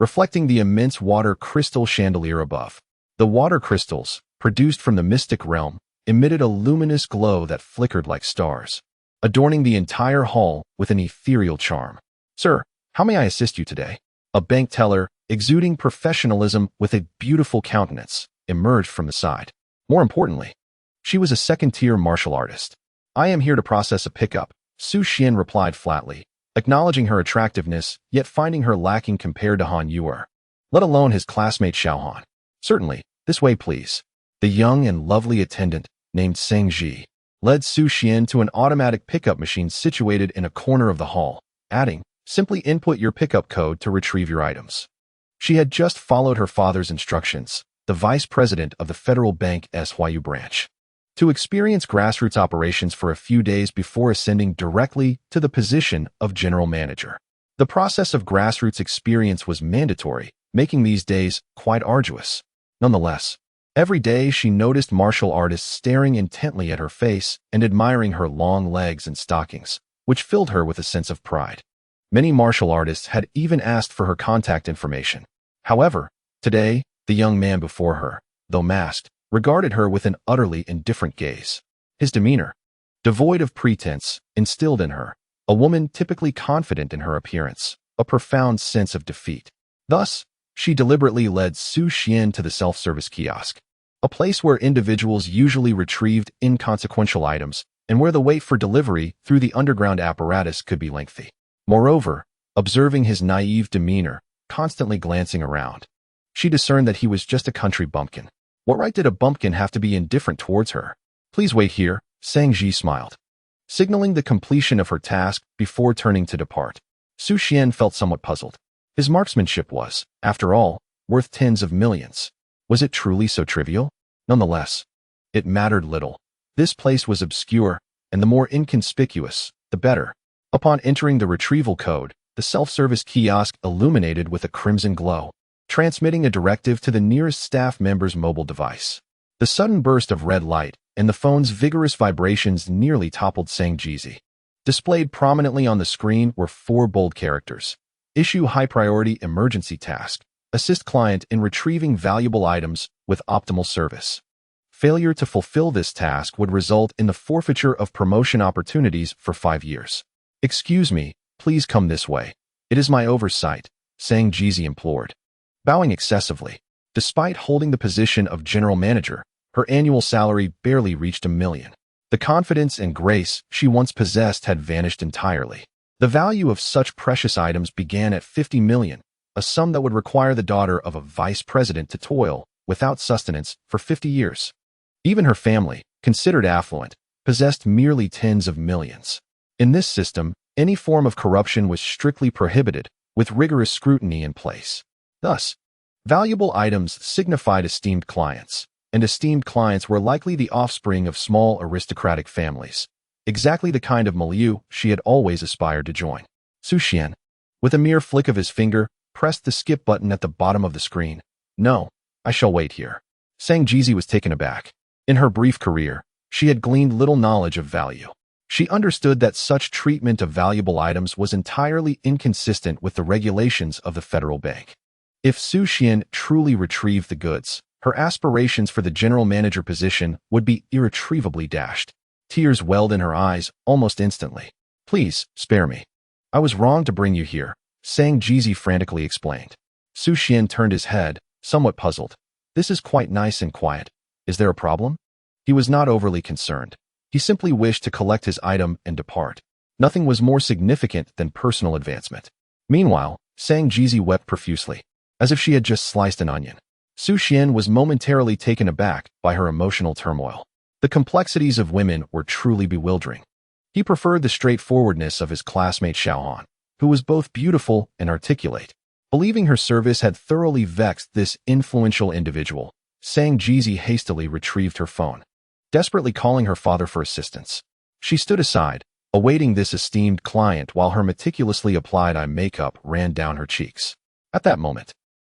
reflecting the immense water crystal chandelier above. The water crystals, produced from the mystic realm, emitted a luminous glow that flickered like stars, adorning the entire hall with an ethereal charm. "Sir, how may I assist you today?" A bank teller, exuding professionalism with a beautiful countenance, emerged from the side. More importantly, she was a second-tier martial artist. "I am here to process a pickup," Su Xuan replied flatly, acknowledging her attractiveness, yet finding her lacking compared to Han Yuer, let alone his classmate Xiaohan. "Certainly, this way please." The young and lovely attendant, named Seng Ji, led Su Xuan to an automatic pickup machine situated in a corner of the hall, adding, "Simply input your pickup code to retrieve your items." She had just followed her father's instructions, the vice president of the federal bank's Huayu branch, to experience grassroots operations for a few days before ascending directly to the position of general manager. The process of grassroots experience was mandatory, making these days quite arduous. Nonetheless, every day she noticed martial artists staring intently at her face and admiring her long legs and stockings, which filled her with a sense of pride. Many martial artists had even asked for her contact information. However, today, the young man before her, though masked, regarded her with an utterly indifferent gaze. His demeanor, devoid of pretense, instilled in her, a woman typically confident in her appearance, a profound sense of defeat. Thus, she deliberately led Su Xuan to the self-service kiosk, a place where individuals usually retrieved inconsequential items and where the wait for delivery through the underground apparatus could be lengthy. Moreover, observing his naive demeanor, constantly glancing around, she discerned that he was just a country bumpkin. What right did a bumpkin have to be indifferent towards her? "Please wait here," Sang Ji smiled, signaling the completion of her task before turning to depart. Su Xuan felt somewhat puzzled. His marksmanship was, after all, worth tens of millions. Was it truly so trivial? Nonetheless, it mattered little. This place was obscure, and the more inconspicuous, the better. Upon entering the retrieval code, the self-service kiosk illuminated with a crimson glow, transmitting a directive to the nearest staff member's mobile device. The sudden burst of red light and the phone's vigorous vibrations nearly toppled Sang Jizi. Displayed prominently on the screen were 4 bold characters. Issue high-priority emergency task. Assist client in retrieving valuable items with optimal service. Failure to fulfill this task would result in the forfeiture of promotion opportunities for 5 years. "Excuse me, please come this way. It is my oversight," Sang Jizi implored. Bowing excessively, despite holding the position of general manager, her annual salary barely reached $1 million. The confidence and grace she once possessed had vanished entirely. The value of such precious items began at $50 million, a sum that would require the daughter of a vice president to toil, without sustenance, for 50 years. Even her family, considered affluent, possessed merely tens of millions. In this system, any form of corruption was strictly prohibited, with rigorous scrutiny in place. Thus, valuable items signified esteemed clients, and esteemed clients were likely the offspring of small aristocratic families, exactly the kind of milieu she had always aspired to join. Su Xuan, with a mere flick of his finger, pressed the skip button at the bottom of the screen. "No, I shall wait here." Sang Jizi was taken aback. In her brief career, she had gleaned little knowledge of value. She understood that such treatment of valuable items was entirely inconsistent with the regulations of the federal bank. If Su Xuan truly retrieved the goods, her aspirations for the general manager position would be irretrievably dashed. Tears welled in her eyes almost instantly. "Please, spare me. I was wrong to bring you here," Sang Jizi frantically explained. Su Xuan turned his head, somewhat puzzled. "This is quite nice and quiet. Is there a problem?" He was not overly concerned. He simply wished to collect his item and depart. Nothing was more significant than personal advancement. Meanwhile, Sang Jizi wept profusely, as if she had just sliced an onion. Su Xuan was momentarily taken aback by her emotional turmoil. The complexities of women were truly bewildering. He preferred the straightforwardness of his classmate Han, who was both beautiful and articulate. Believing her service had thoroughly vexed this influential individual, Sang Jizi hastily retrieved her phone, desperately calling her father for assistance. She stood aside, awaiting this esteemed client while her meticulously applied eye makeup ran down her cheeks. At that moment,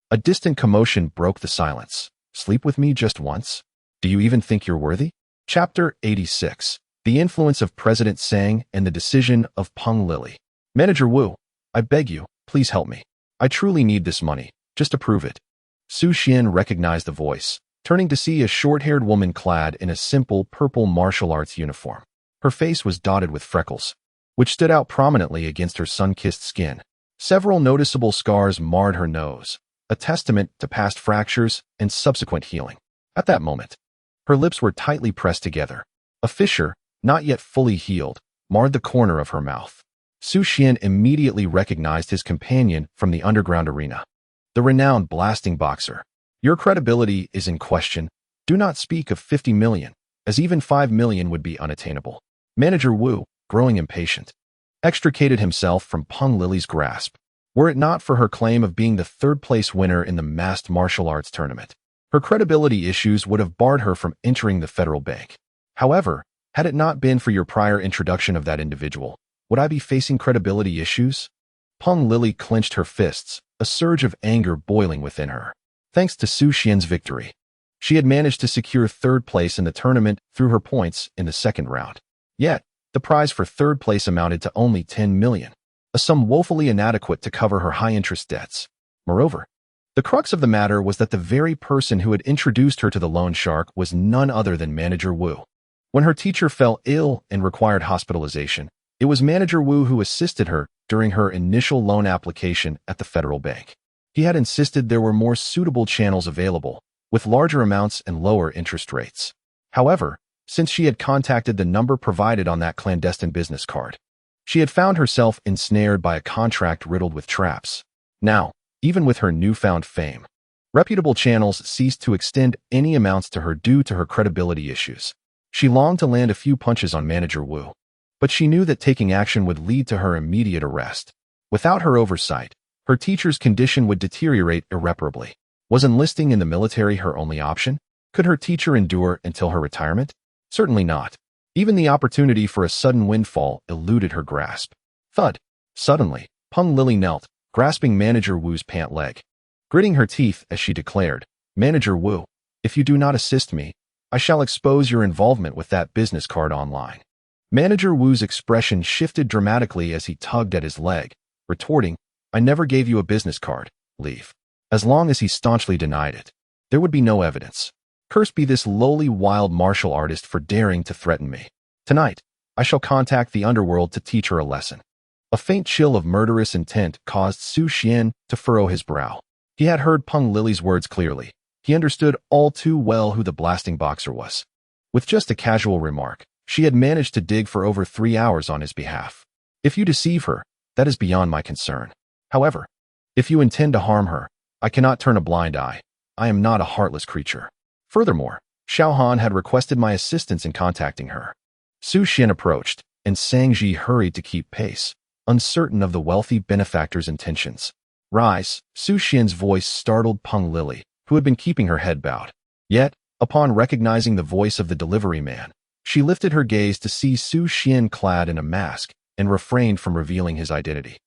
a distant commotion broke the silence. Sleep with me just once? Do you even think you're worthy? Chapter 86. The Influence of President Sang and the Decision of Peng Lily. Manager Wu, I beg you, please help me. I truly need this money, just to prove it. Su Xuan recognized the voice, turning to see a short-haired woman clad in a simple purple martial arts uniform. Her face was dotted with freckles, which stood out prominently against her sun-kissed skin. Several noticeable scars marred her nose, a testament to past fractures and subsequent healing. At that moment, her lips were tightly pressed together. A fissure, not yet fully healed, marred the corner of her mouth. Su Xuan immediately recognized his companion from the underground arena, the renowned blasting boxer. Your credibility is in question. Do not speak of 50 million, as even 5 million would be unattainable. Manager Wu, growing impatient, extricated himself from Peng Lily's grasp. Were it not for her claim of being the third-place winner in the masked martial arts tournament, her credibility issues would have barred her from entering the federal bank. However, had it not been for your prior introduction of that individual, would I be facing credibility issues? Peng Lily clenched her fists, a surge of anger boiling within her. Thanks to Su Xuan's victory, she had managed to secure third place in the tournament through her points in the second round. Yet, the prize for third place amounted to only 10 million, a sum woefully inadequate to cover her high-interest debts. Moreover, the crux of the matter was that the very person who had introduced her to the loan shark was none other than Manager Wu. When her teacher fell ill and required hospitalization, it was Manager Wu who assisted her during her initial loan application at the federal bank. He had insisted there were more suitable channels available, with larger amounts and lower interest rates. However, since she had contacted the number provided on that clandestine business card, she had found herself ensnared by a contract riddled with traps. Now, even with her newfound fame, reputable channels ceased to extend any amounts to her due to her credibility issues. She longed to land a few punches on Manager Wu, but she knew that taking action would lead to her immediate arrest. Without her oversight, her teacher's condition would deteriorate irreparably. Was enlisting in the military her only option? Could her teacher endure until her retirement? Certainly not. Even the opportunity for a sudden windfall eluded her grasp. Thud. Suddenly, Peng Lily knelt, grasping Manager Wu's pant leg. Gritting her teeth as she declared, Manager Wu, if you do not assist me, I shall expose your involvement with that business card online. Manager Wu's expression shifted dramatically as he tugged at his leg, retorting, I never gave you a business card, leave. As long as he staunchly denied it, there would be no evidence. Cursed be this lowly wild martial artist for daring to threaten me. Tonight, I shall contact the underworld to teach her a lesson. A faint chill of murderous intent caused Su Xuan to furrow his brow. He had heard Peng Lily's words clearly. He understood all too well who the blasting boxer was. With just a casual remark, she had managed to dig for over 3 hours on his behalf. If you deceive her, that is beyond my concern. However, if you intend to harm her, I cannot turn a blind eye. I am not a heartless creature. Furthermore, Han had requested my assistance in contacting her. Su Xuan approached, and Sang Ji hurried to keep pace, uncertain of the wealthy benefactor's intentions. Rise, Su Xuan's voice startled Peng Lily, who had been keeping her head bowed. Yet, upon recognizing the voice of the delivery man, she lifted her gaze to see Su Xuan clad in a mask and refrained from revealing his identity.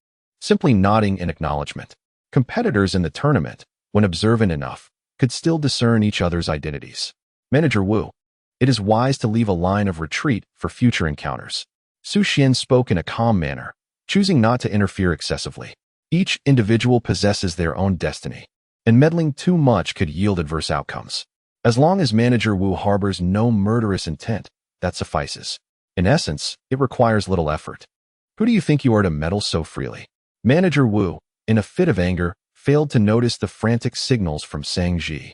Simply nodding in acknowledgement. Competitors in the tournament, when observant enough, could still discern each other's identities. Manager Wu, it is wise to leave a line of retreat for future encounters. Su Xuan spoke in a calm manner, choosing not to interfere excessively. Each individual possesses their own destiny, and meddling too much could yield adverse outcomes. As long as Manager Wu harbors no murderous intent, that suffices. In essence, it requires little effort. Who do you think you are to meddle so freely? Manager Wu, in a fit of anger, failed to notice the frantic signals from Sang Ji.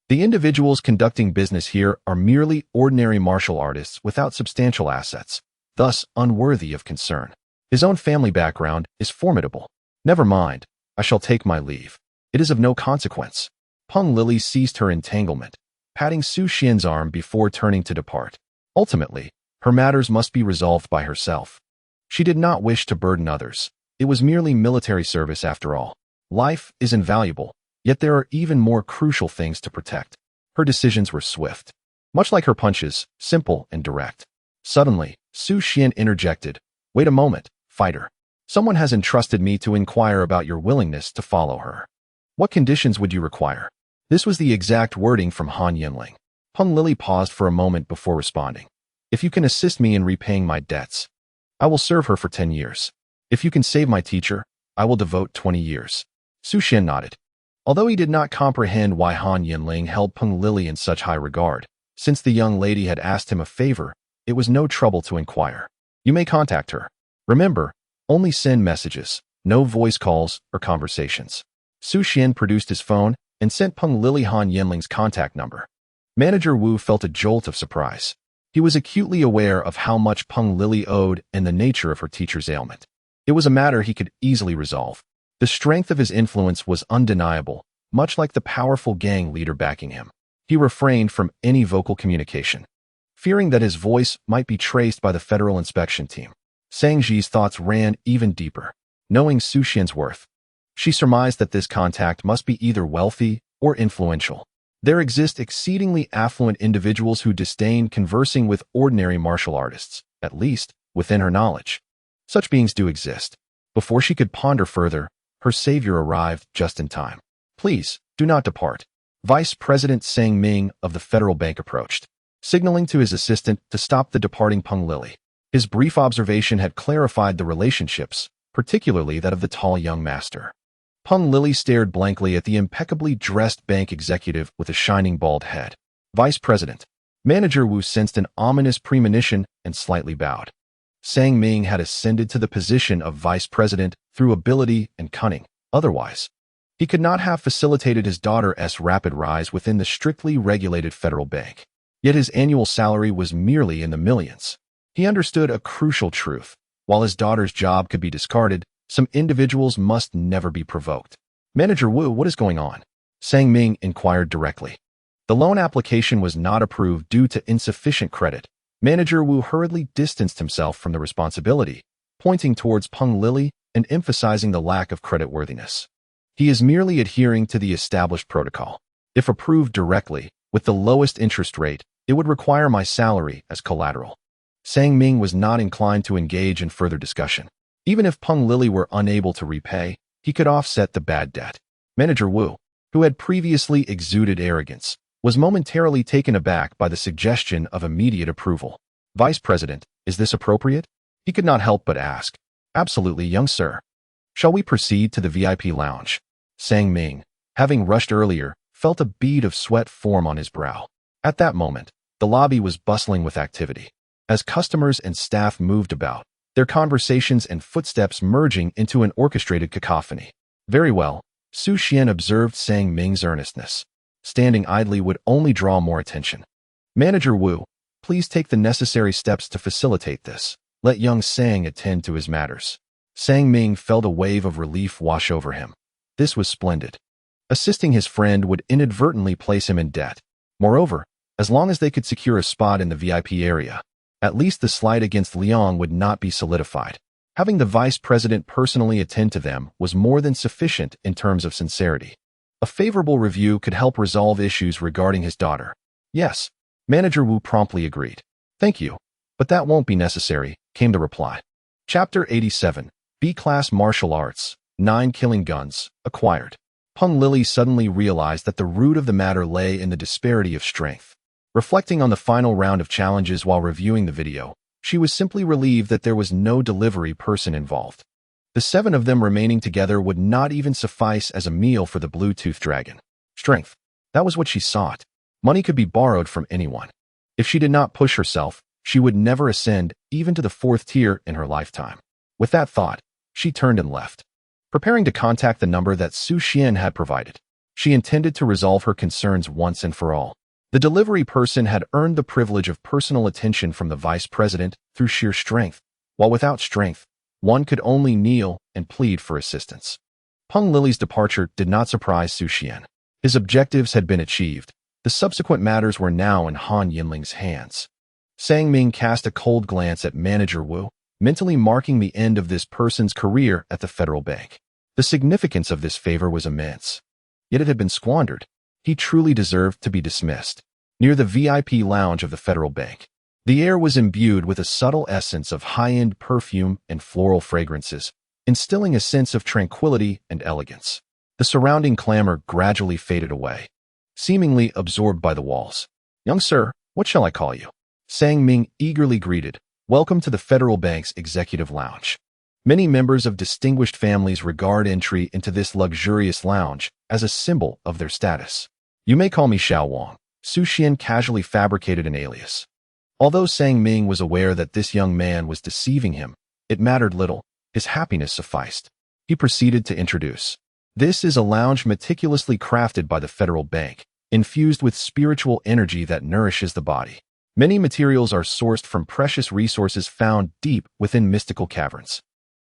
The individuals conducting business here are merely ordinary martial artists without substantial assets, thus unworthy of concern. His own family background is formidable. Never mind, I shall take my leave. It is of no consequence. Peng Lili ceased her entanglement, patting Su Xuan's arm before turning to depart. Ultimately, her matters must be resolved by herself. She did not wish to burden others. It was merely military service after all. Life is invaluable, yet there are even more crucial things to protect. Her decisions were swift. Much like her punches, simple and direct. Suddenly, Su Xuan interjected, "Wait a moment, fighter. Someone has entrusted me to inquire about your willingness to follow her. What conditions would you require?" This was the exact wording from Han Yanling. Peng Lili paused for a moment before responding. "If you can assist me in repaying my debts, I will serve her for 10 years. If you can save my teacher, I will devote 20 years. Su Xuan nodded. Although he did not comprehend why Han Yanling held Peng Lili in such high regard, since the young lady had asked him a favor, it was no trouble to inquire. You may contact her. Remember, only send messages, no voice calls or conversations. Su Xuan produced his phone and sent Peng Lili Han Yanling's contact number. Manager Wu felt a jolt of surprise. He was acutely aware of how much Peng Lili owed and the nature of her teacher's ailment. It was a matter he could easily resolve. The strength of his influence was undeniable, much like the powerful gang leader backing him. He refrained from any vocal communication, fearing that his voice might be traced by the federal inspection team. Sang Ji's thoughts ran even deeper. Knowing Su Xuan's worth, she surmised that this contact must be either wealthy or influential. There exist exceedingly affluent individuals who disdain conversing with ordinary martial artists, at least within her knowledge. Such beings do exist. Before she could ponder further, her savior arrived just in time. "Please, do not depart." Vice President Sang Ming of the Federal Bank approached, signaling to his assistant to stop the departing Peng Lili. His brief observation had clarified the relationships, particularly that of the tall young master. Peng Lili stared blankly at the impeccably dressed bank executive with a shining bald head. "Vice President." Manager Wu sensed an ominous premonition and slightly bowed. Sang Ming had ascended to the position of vice president through ability and cunning. Otherwise, he could not have facilitated his daughter's rapid rise within the strictly regulated federal bank. Yet his annual salary was merely in the millions. He understood a crucial truth. While his daughter's job could be discarded, some individuals must never be provoked. "Manager Wu, what is going on?" Sang Ming inquired directly. The loan application was not approved due to insufficient credit. Manager Wu hurriedly distanced himself from the responsibility, pointing towards Peng Lili and emphasizing the lack of creditworthiness. "He is merely adhering to the established protocol. If approved directly, with the lowest interest rate, it would require my salary as collateral." Sang Ming was not inclined to engage in further discussion. Even if Peng Lili were unable to repay, he could offset the bad debt. Manager Wu, who had previously exuded arrogance, was momentarily taken aback by the suggestion of immediate approval. "Vice President, is this appropriate?" He could not help but ask. "Absolutely, young sir." "Shall we proceed to the VIP lounge?" Sang Ming, having rushed earlier, felt a bead of sweat form on his brow. At that moment, the lobby was bustling with activity. As customers and staff moved about, their conversations and footsteps merging into an orchestrated cacophony. "Very well," Su Xuan observed Sang Ming's earnestness. Standing idly would only draw more attention. "Manager Wu, please take the necessary steps to facilitate this. Let young Sang attend to his matters." Sang Ming felt a wave of relief wash over him. This was splendid. Assisting his friend would inadvertently place him in debt. Moreover, as long as they could secure a spot in the VIP area, at least the slight against Liang would not be solidified. Having the vice president personally attend to them was more than sufficient in terms of sincerity. A favorable review could help resolve issues regarding his daughter. "Yes," Manager Wu promptly agreed. "Thank you, but that won't be necessary," came the reply. Chapter 87, B-Class Martial Arts, 9 Killing Guns, Acquired. Peng Lili suddenly realized that the root of the matter lay in the disparity of strength. Reflecting on the final round of challenges while reviewing the video, she was simply relieved that there was no delivery person involved. The 7 of them remaining together would not even suffice as a meal for the Bluetooth dragon. Strength. That was what she sought. Money could be borrowed from anyone. If she did not push herself, she would never ascend even to the 4th tier in her lifetime. With that thought, she turned and left. Preparing to contact the number that Su Xuan had provided, she intended to resolve her concerns once and for all. The delivery person had earned the privilege of personal attention from the vice president through sheer strength, while without strength, One could only kneel and plead for assistance. Peng Lili's departure did not surprise Su Xuan. His objectives had been achieved. The subsequent matters were now in Han Yanling's hands. Sang Ming cast a cold glance at Manager Wu, mentally marking the end of this person's career at the Federal Bank. The significance of this favor was immense. Yet it had been squandered. He truly deserved to be dismissed. Near the VIP lounge of the Federal Bank, the air was imbued with a subtle essence of high-end perfume and floral fragrances, instilling a sense of tranquility and elegance. The surrounding clamor gradually faded away, seemingly absorbed by the walls. "Young sir, what shall I call you?" Sang Ming eagerly greeted. "Welcome to the Federal Bank's Executive Lounge." Many members of distinguished families regard entry into this luxurious lounge as a symbol of their status. "You may call me Xiao Wang." Su Xuan casually fabricated an alias. Although Sang Ming was aware that this young man was deceiving him, it mattered little. His happiness sufficed. He proceeded to introduce. "This is a lounge meticulously crafted by the Federal Bank, infused with spiritual energy that nourishes the body. Many materials are sourced from precious resources found deep within mystical caverns.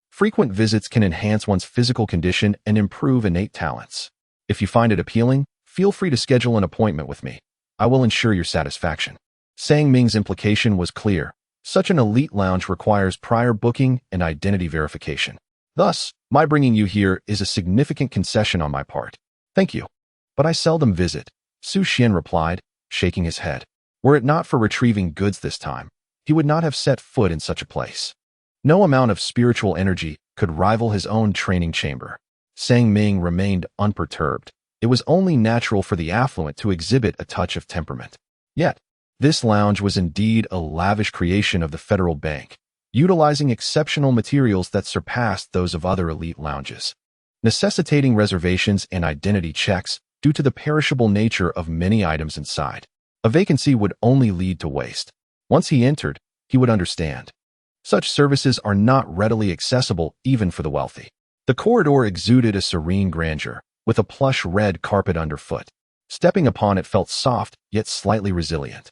Frequent visits can enhance one's physical condition and improve innate talents. If you find it appealing, feel free to schedule an appointment with me. I will ensure your satisfaction." Sang Ming's implication was clear. Such an elite lounge requires prior booking and identity verification. Thus, my bringing you here is a significant concession on my part. "Thank you. But I seldom visit," Su Xuan replied, shaking his head. Were it not for retrieving goods this time, he would not have set foot in such a place. No amount of spiritual energy could rival his own training chamber. Sang Ming remained unperturbed. It was only natural for the affluent to exhibit a touch of temperament. Yet, this lounge was indeed a lavish creation of the Federal Bank, utilizing exceptional materials that surpassed those of other elite lounges, necessitating reservations and identity checks due to the perishable nature of many items inside. A vacancy would only lead to waste. Once he entered, he would understand. Such services are not readily accessible even for the wealthy. The corridor exuded a serene grandeur, with a plush red carpet underfoot. Stepping upon it felt soft, yet slightly resilient,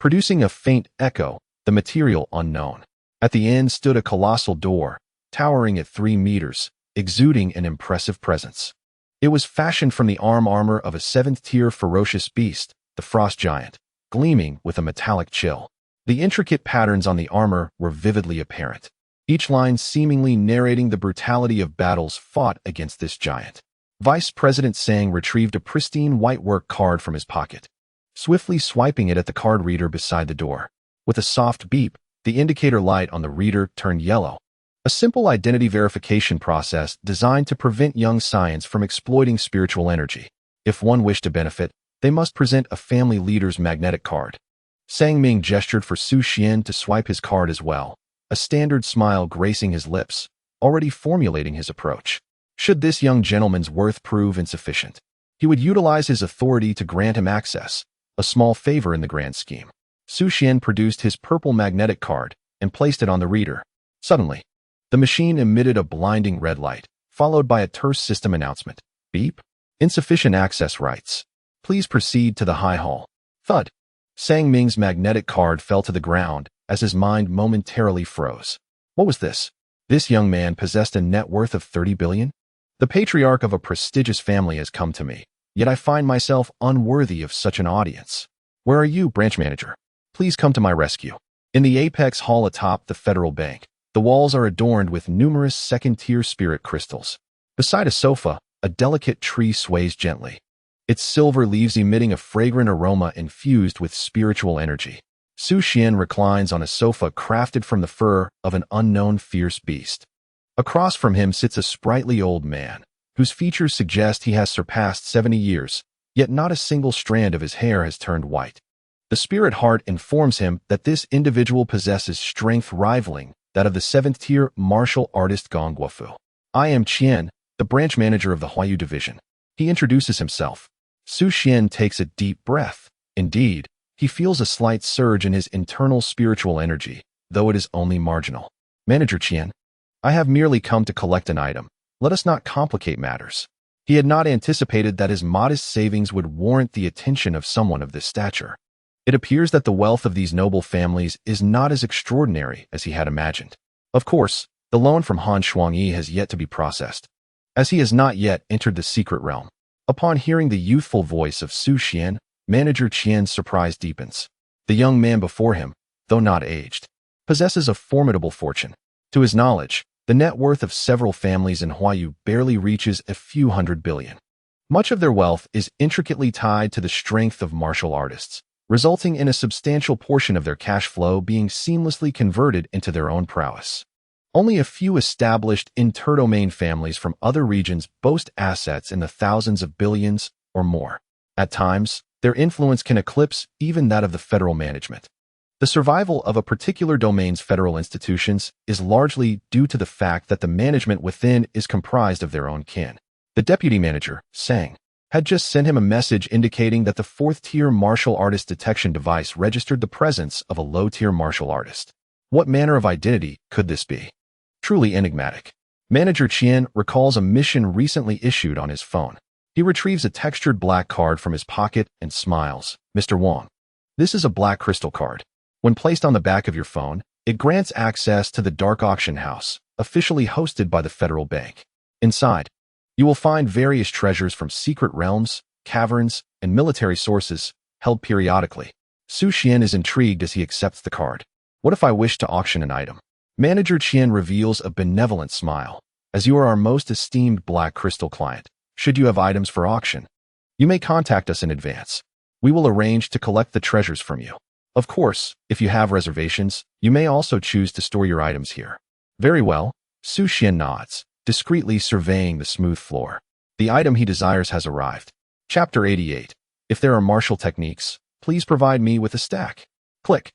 producing a faint echo, the material unknown. At the end stood a colossal door, towering at 3 meters, exuding an impressive presence. It was fashioned from the armor of a 7th-tier ferocious beast, the frost giant, gleaming with a metallic chill. The intricate patterns on the armor were vividly apparent, each line seemingly narrating the brutality of battles fought against this giant. Vice President Sang retrieved a pristine white-work card from his pocket, swiftly swiping it at the card reader beside the door. With a soft beep, the indicator light on the reader turned yellow. A simple identity verification process designed to prevent young science from exploiting spiritual energy. If one wished to benefit, they must present a family leader's magnetic card. Sang Ming gestured for Su Xuan to swipe his card as well, a standard smile gracing his lips, already formulating his approach. Should this young gentleman's worth prove insufficient, he would utilize his authority to grant him access, a small favor in the grand scheme. Su Xuan produced his purple magnetic card and placed it on the reader. Suddenly, the machine emitted a blinding red light, followed by a terse system announcement. "Beep. Insufficient access rights. Please proceed to the High Hall." Thud. Sang Ming's magnetic card fell to the ground as his mind momentarily froze. What was this? This young man possessed a net worth of 30 billion? The patriarch of a prestigious family has come to me, yet I find myself unworthy of such an audience. Where are you, branch manager? Please come to my rescue. In the apex hall atop the Federal Bank, the walls are adorned with numerous 2nd-tier spirit crystals. Beside a sofa, a delicate tree sways gently, its silver leaves emitting a fragrant aroma infused with spiritual energy. Su Xuan reclines on a sofa crafted from the fur of an unknown fierce beast. Across from him sits a sprightly old man, whose features suggest he has surpassed 70 years, yet not a single strand of his hair has turned white. The spirit heart informs him that this individual possesses strength rivaling that of the 7th-tier martial artist Gong Guofu. "I am Qian, the branch manager of the Huayu division." He introduces himself. Su Xuan takes a deep breath. Indeed, he feels a slight surge in his internal spiritual energy, though it is only marginal. "Manager Qian, I have merely come to collect an item. Let us not complicate matters." He had not anticipated that his modest savings would warrant the attention of someone of this stature. It appears that the wealth of these noble families is not as extraordinary as he had imagined. Of course, The loan from Han Yanling has yet to be processed, as he has not yet entered the secret realm. Upon hearing the youthful voice of Su Xuan, Manager Qian's surprise deepens. The young man before him, though not aged, possesses a formidable fortune. To his knowledge, the net worth of several families in Huayu barely reaches a few hundred billion. Much of their wealth is intricately tied to the strength of martial artists, resulting in a substantial portion of their cash flow being seamlessly converted into their own prowess. Only a few established interdomain families from other regions boast assets in the thousands of billions or more. At times, their influence can eclipse even that of the federal management. The survival of a particular domain's federal institutions is largely due to the fact that the management within is comprised of their own kin. The deputy manager, Sang, had just sent him a message indicating that the fourth-tier martial artist detection device registered the presence of a low-tier martial artist. What manner of identity could this be? Truly enigmatic. Manager Qian recalls a mission recently issued on his phone. He retrieves a textured black card from his pocket and smiles. Mr. Wang, this is a black crystal card. When placed on the back of your phone, it grants access to the dark auction house, officially hosted by the Federal Bank. Inside, you will find various treasures from secret realms, caverns, and military sources, held periodically. Su Xuan is intrigued as he accepts the card. What if I wish to auction an item? Manager Qian reveals a benevolent smile. As you are our most esteemed black crystal client, should you have items for auction, you may contact us in advance. We will arrange to collect the treasures from you. Of course, if you have reservations, you may also choose to store your items here. Very well, Su Xuan nods, discreetly surveying the smooth floor. The item he desires has arrived. Chapter 88. If there are martial techniques, please provide me with a stack. Click.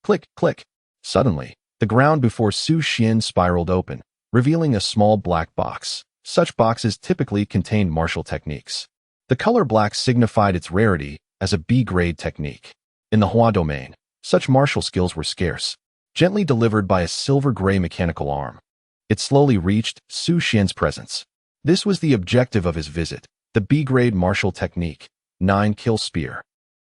Click, click. Suddenly, the ground before Su Xuan spiraled open, revealing a small black box. Such boxes typically contain martial techniques. The color black signified its rarity as a B-grade technique. In the Hua domain, such martial skills were scarce, gently delivered by a silver-gray mechanical arm. It slowly reached Su Xuan's presence. This was the objective of his visit, the B-grade martial technique, 9-kill spear.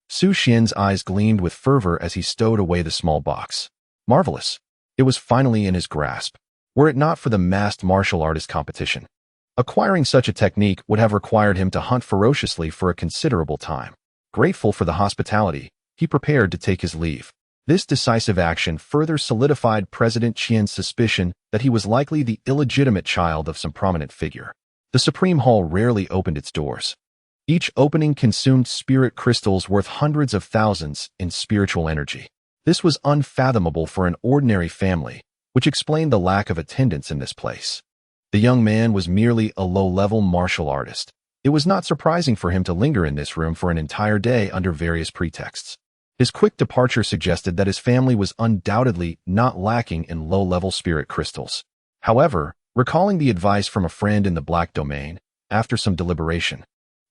Su Xuan's eyes gleamed with fervor as he stowed away the small box. Marvelous. It was finally in his grasp, were it not for the masked martial artist competition. Acquiring such a technique would have required him to hunt ferociously for a considerable time. Grateful for the hospitality, he prepared to take his leave. This decisive action further solidified President Qian's suspicion that he was likely the illegitimate child of some prominent figure. The Supreme Hall rarely opened its doors. Each opening consumed spirit crystals worth hundreds of thousands in spiritual energy. This was unfathomable for an ordinary family, which explained the lack of attendance in this place. The young man was merely a low-level martial artist. It was not surprising for him to linger in this room for an entire day under various pretexts. His quick departure suggested that his family was undoubtedly not lacking in low-level spirit crystals. However, recalling the advice from a friend in the black domain, after some deliberation,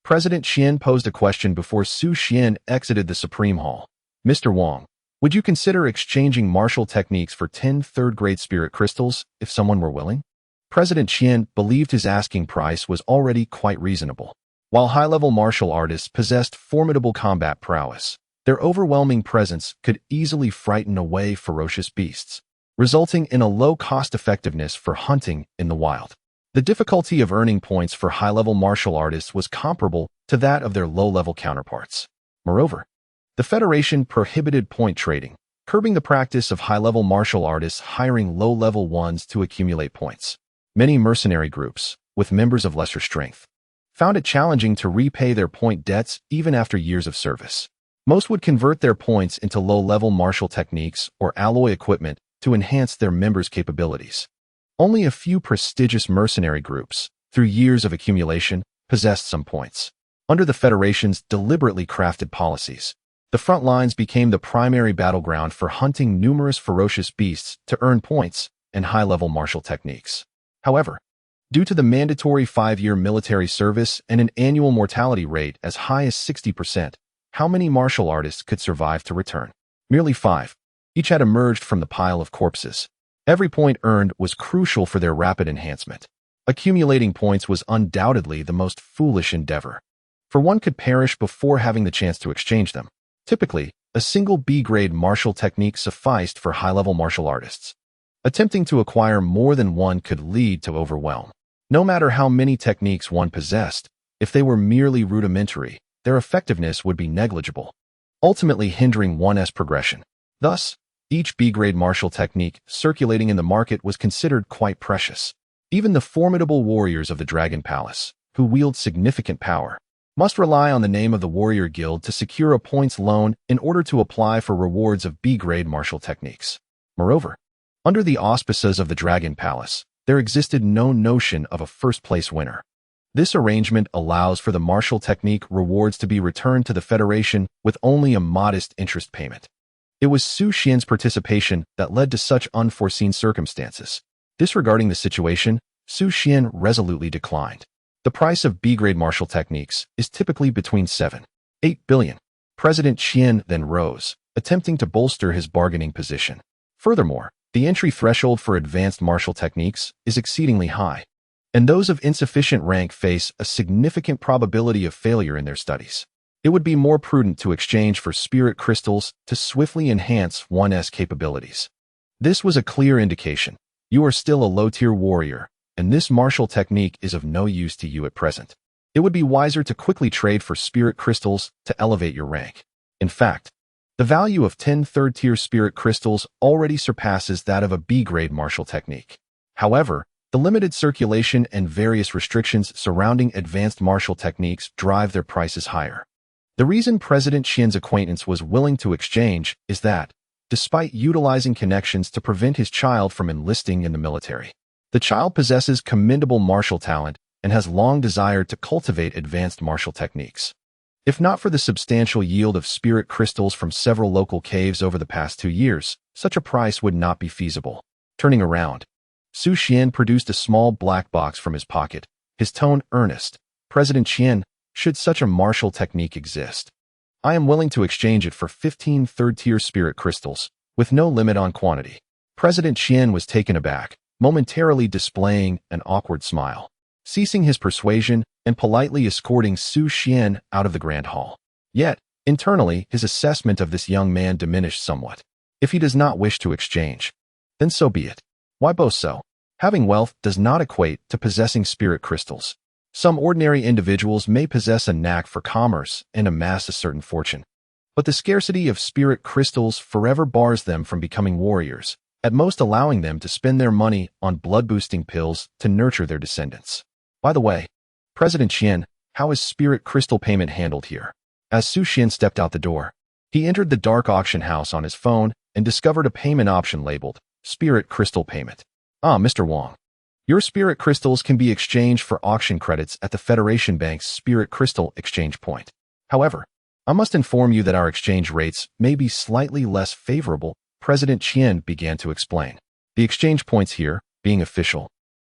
President Qian posed a question before Su Xuan exited the Supreme Hall. Mr. Wang, would you consider exchanging martial techniques for 10 third-grade spirit crystals if someone were willing? President Qian believed his asking price was already quite reasonable. While high-level martial artists possessed formidable combat prowess, their overwhelming presence could easily frighten away ferocious beasts, resulting in a low cost-effectiveness for hunting in the wild. The difficulty of earning points for high-level martial artists was comparable to that of their low-level counterparts. Moreover, the Federation prohibited point trading, curbing the practice of high-level martial artists hiring low-level ones to accumulate points. Many mercenary groups, with members of lesser strength, found it challenging to repay their point debts even after years of service. Most would convert their points into low-level martial techniques or alloy equipment to enhance their members' capabilities. Only a few prestigious mercenary groups, through years of accumulation, possessed some points. Under the Federation's deliberately crafted policies, the front lines became the primary battleground for hunting numerous ferocious beasts to earn points and high-level martial techniques. However, due to the mandatory 5-year military service and an annual mortality rate as high as 60%, how many martial artists could survive to return? Merely 5. Each had emerged from the pile of corpses. Every point earned was crucial for their rapid enhancement. Accumulating points was undoubtedly the most foolish endeavor, for one could perish before having the chance to exchange them. Typically, a single B-grade martial technique sufficed for high-level martial artists. Attempting to acquire more than one could lead to overwhelm. No matter how many techniques one possessed, if they were merely rudimentary, their effectiveness would be negligible, ultimately hindering one's progression. Thus, each B-grade martial technique circulating in the market was considered quite precious. Even the formidable warriors of the Dragon Palace, who wield significant power, must rely on the name of the warrior guild to secure a points loan in order to apply for rewards of B-grade martial techniques. Moreover, under the auspices of the Dragon Palace, there existed no notion of a first-place winner. This arrangement allows for the martial technique rewards to be returned to the Federation with only a modest interest payment. It was Su Xuan's participation that led to such unforeseen circumstances. Disregarding the situation, Su Xuan resolutely declined. The price of B-grade martial techniques is typically between 7–8 billion. President Qian then rose, attempting to bolster his bargaining position. Furthermore, the entry threshold for advanced martial techniques is exceedingly high, and those of insufficient rank face a significant probability of failure in their studies. It would be more prudent to exchange for spirit crystals to swiftly enhance one's capabilities. This was a clear indication. You are still a low-tier warrior, and this martial technique is of no use to you at present. It would be wiser to quickly trade for spirit crystals to elevate your rank. In fact, the value of 10 third-tier spirit crystals already surpasses that of a B-grade martial technique. However, the limited circulation and various restrictions surrounding advanced martial techniques drive their prices higher. The reason President Qian's acquaintance was willing to exchange is that, despite utilizing connections to prevent his child from enlisting in the military, the child possesses commendable martial talent and has long desired to cultivate advanced martial techniques. If not for the substantial yield of spirit crystals from several local caves over the past 2 years, such a price would not be feasible. Turning around, Su Xuan produced a small black box from his pocket, his tone earnest. President Qian, should such a martial technique exist, I am willing to exchange it for 15 third-tier spirit crystals, with no limit on quantity. President Qian was taken aback, momentarily displaying an awkward smile, ceasing his persuasion and politely escorting Su Xuan out of the grand hall. Yet, internally, his assessment of this young man diminished somewhat. If he does not wish to exchange, then so be it. Why boast so? Having wealth does not equate to possessing spirit crystals. Some ordinary individuals may possess a knack for commerce and amass a certain fortune, but the scarcity of spirit crystals forever bars them from becoming warriors, at most allowing them to spend their money on blood-boosting pills to nurture their descendants. By the way, President Qian, how is spirit crystal payment handled here? As Su Xuan stepped out the door, he entered the dark auction house on his phone and discovered a payment option labeled Spirit Crystal Payment. Ah, Mr. Wang. Your spirit crystals can be exchanged for auction credits at the Federation Bank's Spirit Crystal Exchange Point. However, I must inform you that our exchange rates may be slightly less favorable, President Qian began to explain. The exchange points here, being official,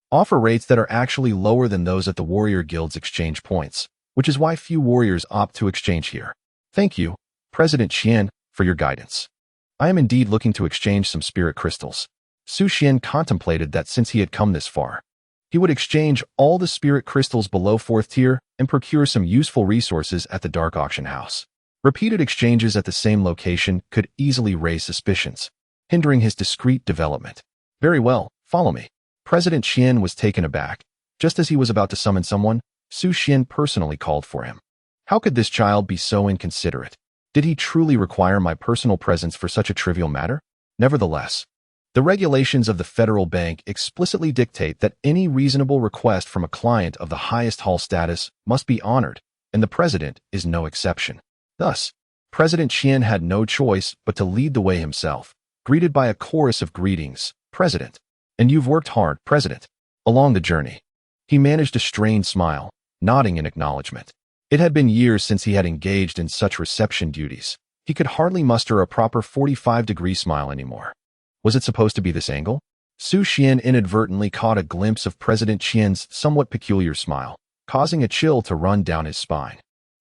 offer rates that are actually lower than those at the Warrior Guild's exchange points, which is why few warriors opt to exchange here. Thank you, President Qian, for your guidance. I am indeed looking to exchange some spirit crystals. Su Xuan contemplated that since he had come this far, he would exchange all the spirit crystals below 4th tier and procure some useful resources at the dark auction house. Repeated exchanges at the same location could easily raise suspicions, hindering his discreet development. Very well, follow me. President Qian was taken aback. Just as he was about to summon someone, Su Xuan personally called for him. How could this child be so inconsiderate? Did he truly require my personal presence for such a trivial matter? Nevertheless, the regulations of the Federal Bank explicitly dictate that any reasonable request from a client of the highest hall status must be honored, and the president is no exception. Thus, President Qian had no choice but to lead the way himself, greeted by a chorus of greetings. President. And you've worked hard, President. Along the journey, he managed a strained smile, nodding in acknowledgement. It had been years since he had engaged in such reception duties. He could hardly muster a proper 45-degree smile anymore. Was it supposed to be this angle? Su Xuan inadvertently caught a glimpse of President Qian's somewhat peculiar smile, causing a chill to run down his spine.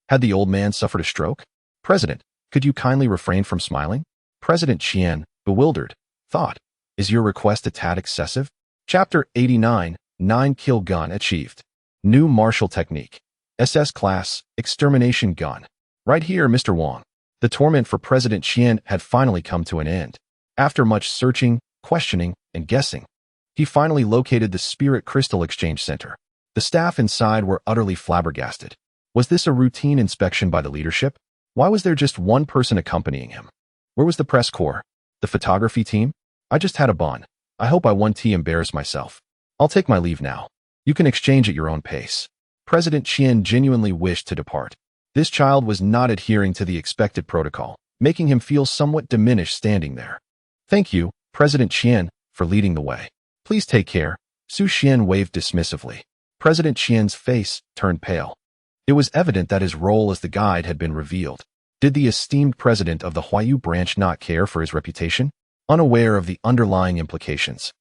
Had the old man suffered a stroke? President, could you kindly refrain from smiling? President Qian, bewildered, thought, is your request a tad excessive? Chapter 89, 9-kill gun achieved. New martial technique. SS class, extermination gun. Right here, Mr. Wang. The torment for President Qian had finally come to an end. After much searching, questioning, and guessing. He finally located the Spirit Crystal Exchange Center. The staff inside were utterly flabbergasted. Was this a routine inspection by the leadership? Why was there just one person accompanying him? Where was the press corps? The photography team? I just had a bun. I hope I won't embarrass myself. I'll take my leave now. You can exchange at your own pace. President Qian genuinely wished to depart. This child was not adhering to the expected protocol, making him feel somewhat diminished standing there. Thank you, President Qian, for leading the way. Please take care. Su Xuan waved dismissively. President Qian's face turned pale. It was evident that his role as the guide had been revealed. Did the esteemed president of the Huayu branch not care for his reputation? Unaware of the underlying implications,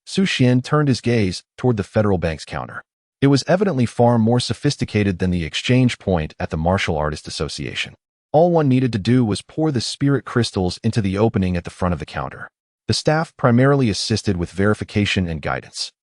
Su Xuan turned his gaze toward the federal bank's counter. It was evidently far more sophisticated than the exchange point at the Martial Artists Association. All one needed to do was pour the spirit crystals into the opening at the front of the counter. The staff primarily assisted with verification and guidance.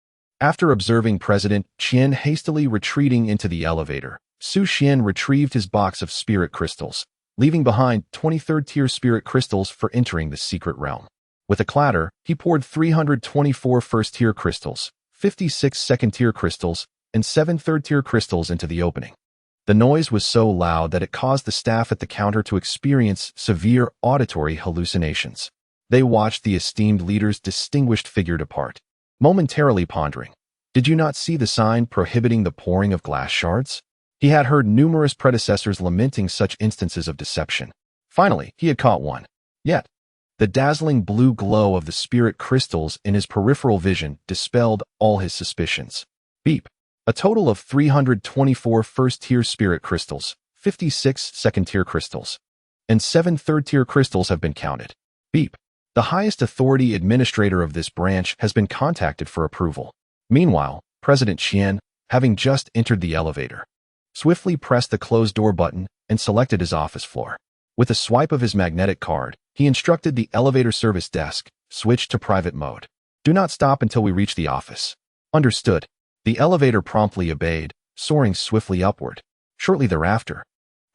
After observing President Qian hastily retreating into the elevator, Su Xuan retrieved his box of spirit crystals, leaving behind 23rd-tier spirit crystals for entering the secret realm. With a clatter, he poured 324 first-tier crystals, 56 second-tier crystals, and 7 third-tier crystals into the opening. The noise was so loud that it caused the staff at the counter to experience severe auditory hallucinations. They watched the esteemed leader's distinguished figure depart, momentarily pondering. Did you not see the sign prohibiting the pouring of glass shards? He had heard numerous predecessors lamenting such instances of deception. Finally, he had caught one. Yet, the dazzling blue glow of the spirit crystals in his peripheral vision dispelled all his suspicions. Beep. A total of 324 first-tier spirit crystals, 56 second-tier crystals, and 7 third-tier crystals have been counted. Beep. The highest authority administrator of this branch has been contacted for approval. Meanwhile, President Qian, having just entered the elevator, swiftly pressed the closed door button and selected his office floor. With a swipe of his magnetic card, he instructed the elevator service desk, switch to private mode. Do not stop until we reach the office. Understood. The elevator promptly obeyed, soaring swiftly upward. Shortly thereafter,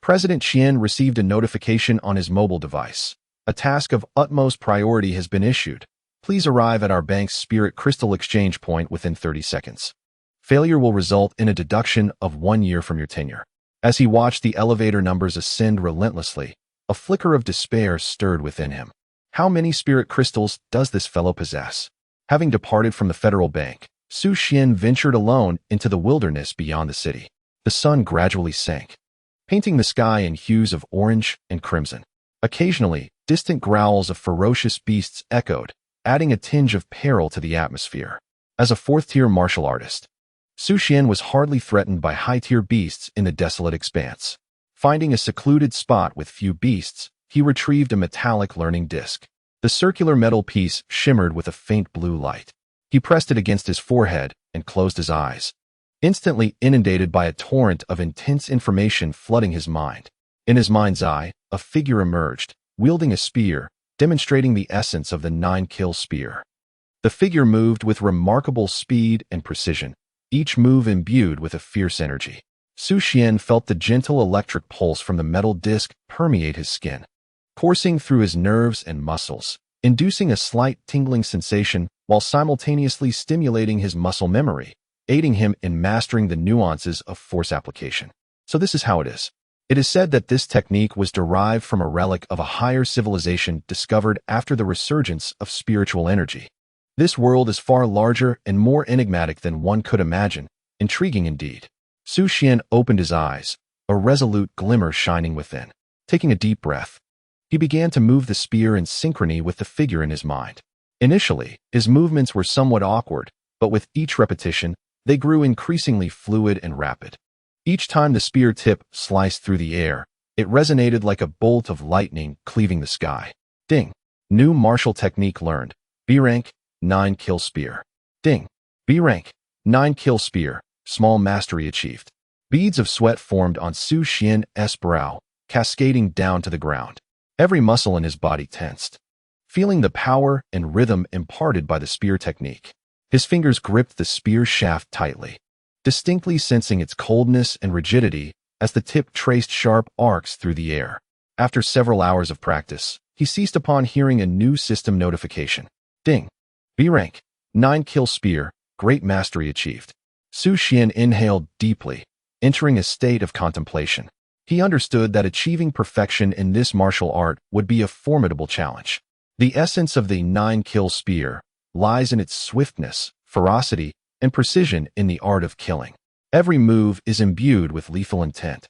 President Qian received a notification on his mobile device. A task of utmost priority has been issued. Please arrive at our bank's spirit crystal exchange point within 30 seconds. Failure will result in a deduction of 1 year from your tenure. As he watched the elevator numbers ascend relentlessly, a flicker of despair stirred within him. How many spirit crystals does this fellow possess? Having departed from the federal bank, Su Xuan ventured alone into the wilderness beyond the city. The sun gradually sank, painting the sky in hues of orange and crimson. Occasionally, distant growls of ferocious beasts echoed, adding a tinge of peril to the atmosphere. As a fourth-tier martial artist, Su Xuan was hardly threatened by high-tier beasts in the desolate expanse. Finding a secluded spot with few beasts, he retrieved a metallic learning disc. The circular metal piece shimmered with a faint blue light. He pressed it against his forehead and closed his eyes, instantly inundated by a torrent of intense information flooding his mind. In his mind's eye, a figure emerged, wielding a spear, demonstrating the essence of the 9-kill spear. The figure moved with remarkable speed and precision, each move imbued with a fierce energy. Su Xuan felt the gentle electric pulse from the metal disc permeate his skin, coursing through his nerves and muscles, inducing a slight tingling sensation while simultaneously stimulating his muscle memory, aiding him in mastering the nuances of force application. So this is how it is. It is said that this technique was derived from a relic of a higher civilization discovered after the resurgence of spiritual energy. This world is far larger and more enigmatic than one could imagine, intriguing indeed. Su Xuan opened his eyes, a resolute glimmer shining within. Taking a deep breath, he began to move the spear in synchrony with the figure in his mind. Initially, his movements were somewhat awkward, but with each repetition, they grew increasingly fluid and rapid. Each time the spear tip sliced through the air, it resonated like a bolt of lightning cleaving the sky. Ding. New martial technique learned. B rank, 9-kill spear. Ding. B rank, 9-kill spear. Small mastery achieved. Beads of sweat formed on Su Xuan's brow, cascading down to the ground. Every muscle in his body tensed, feeling the power and rhythm imparted by the spear technique. His fingers gripped the spear shaft tightly, distinctly sensing its coldness and rigidity as the tip traced sharp arcs through the air. After several hours of practice, he ceased upon hearing a new system notification. Ding. B rank, 9-kill spear, great mastery achieved. Su Xuan inhaled deeply, entering a state of contemplation. He understood that achieving perfection in this martial art would be a formidable challenge. The essence of the 9-kill spear lies in its swiftness, ferocity, and precision in the art of killing. Every move is imbued with lethal intent.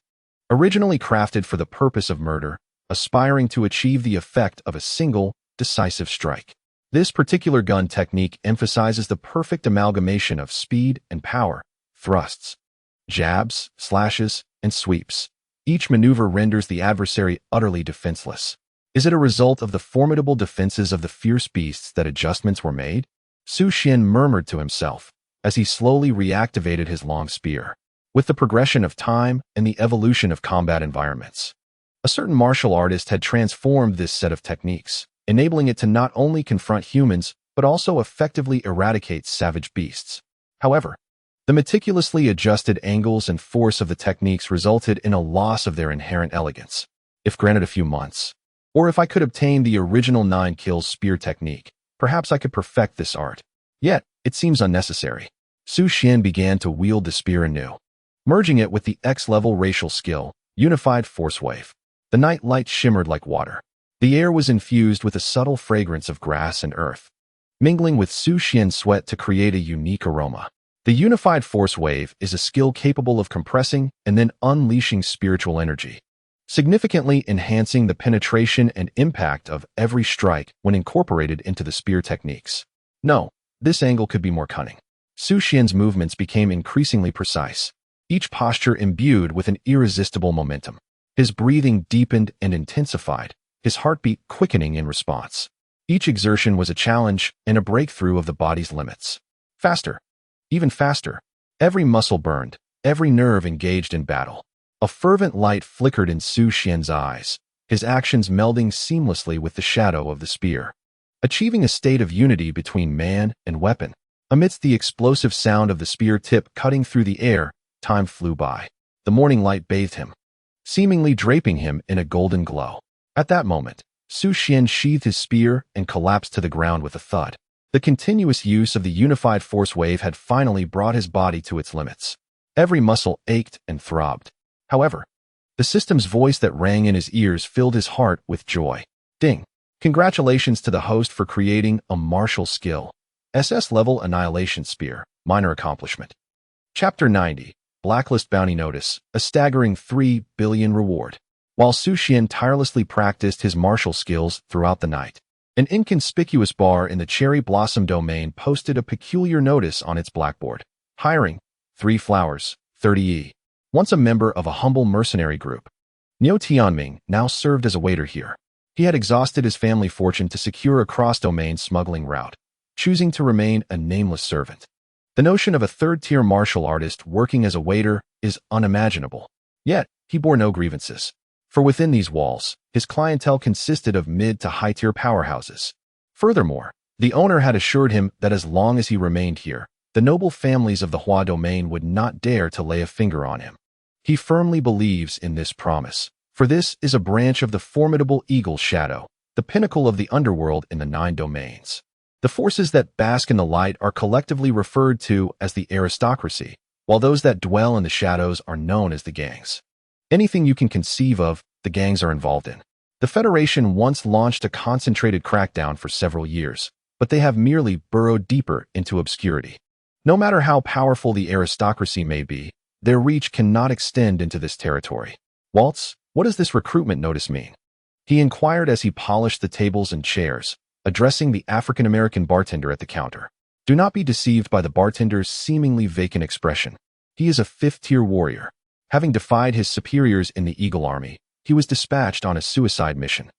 Originally crafted for the purpose of murder, aspiring to achieve the effect of a single, decisive strike. This particular gun technique emphasizes the perfect amalgamation of speed and power, thrusts, jabs, slashes, and sweeps. Each maneuver renders the adversary utterly defenseless. Is it a result of the formidable defenses of the fierce beasts that adjustments were made? Su Xuan murmured to himself as he slowly reactivated his long spear. With the progression of time and the evolution of combat environments, a certain martial artist had transformed this set of techniques, enabling it to not only confront humans, but also effectively eradicate savage beasts. However, the meticulously adjusted angles and force of the techniques resulted in a loss of their inherent elegance. If granted a few months, or if I could obtain the original 9-kill spear technique, perhaps I could perfect this art. Yet, it seems unnecessary. Su Xuan began to wield the spear anew, merging it with the X-level racial skill, Unified Force Wave. The night light shimmered like water. The air was infused with a subtle fragrance of grass and earth, mingling with Su Xuan's sweat to create a unique aroma. The Unified Force Wave is a skill capable of compressing and then unleashing spiritual energy, significantly enhancing the penetration and impact of every strike when incorporated into the spear techniques. No, this angle could be more cunning. Su Xuan's movements became increasingly precise, each posture imbued with an irresistible momentum. His breathing deepened and intensified, his heartbeat quickening in response. Each exertion was a challenge and a breakthrough of the body's limits. Faster, even faster. Every muscle burned, every nerve engaged in battle. A fervent light flickered in Su Xuan's eyes, his actions melding seamlessly with the shadow of the spear, achieving a state of unity between man and weapon. Amidst the explosive sound of the spear tip cutting through the air, time flew by. The morning light bathed him, seemingly draping him in a golden glow. At that moment, Su Xuan sheathed his spear and collapsed to the ground with a thud. The continuous use of the Unified Force Wave had finally brought his body to its limits. Every muscle ached and throbbed. However, the system's voice that rang in his ears filled his heart with joy. Ding! Congratulations to the host for creating a martial skill. SS-level Annihilation Spear, minor accomplishment. Chapter 90, Blacklist Bounty Notice, a staggering 3 billion reward. While Su Xuan tirelessly practiced his martial skills throughout the night, an inconspicuous bar in the Cherry Blossom domain posted a peculiar notice on its blackboard. Hiring, 3 flowers, 30E. Once a member of a humble mercenary group, Han Yanling now served as a waiter here. He had exhausted his family fortune to secure a cross-domain smuggling route, choosing to remain a nameless servant. The notion of a third-tier martial artist working as a waiter is unimaginable. Yet, he bore no grievances. For within these walls, his clientele consisted of mid to high-tier powerhouses. Furthermore, the owner had assured him that as long as he remained here, the noble families of the Hua domain would not dare to lay a finger on him. He firmly believes in this promise, for this is a branch of the formidable Eagle Shadow, the pinnacle of the underworld in the 9 domains. The forces that bask in the light are collectively referred to as the aristocracy, while those that dwell in the shadows are known as the gangs. Anything you can conceive of, the gangs are involved in. The Federation once launched a concentrated crackdown for several years, but they have merely burrowed deeper into obscurity. No matter how powerful the aristocracy may be, their reach cannot extend into this territory. Waltz, what does this recruitment notice mean? He inquired as he polished the tables and chairs, addressing the African-American bartender at the counter. Do not be deceived by the bartender's seemingly vacant expression. He is a 5th-tier warrior. Having defied his superiors in the Eagle Army, he was dispatched on a suicide mission,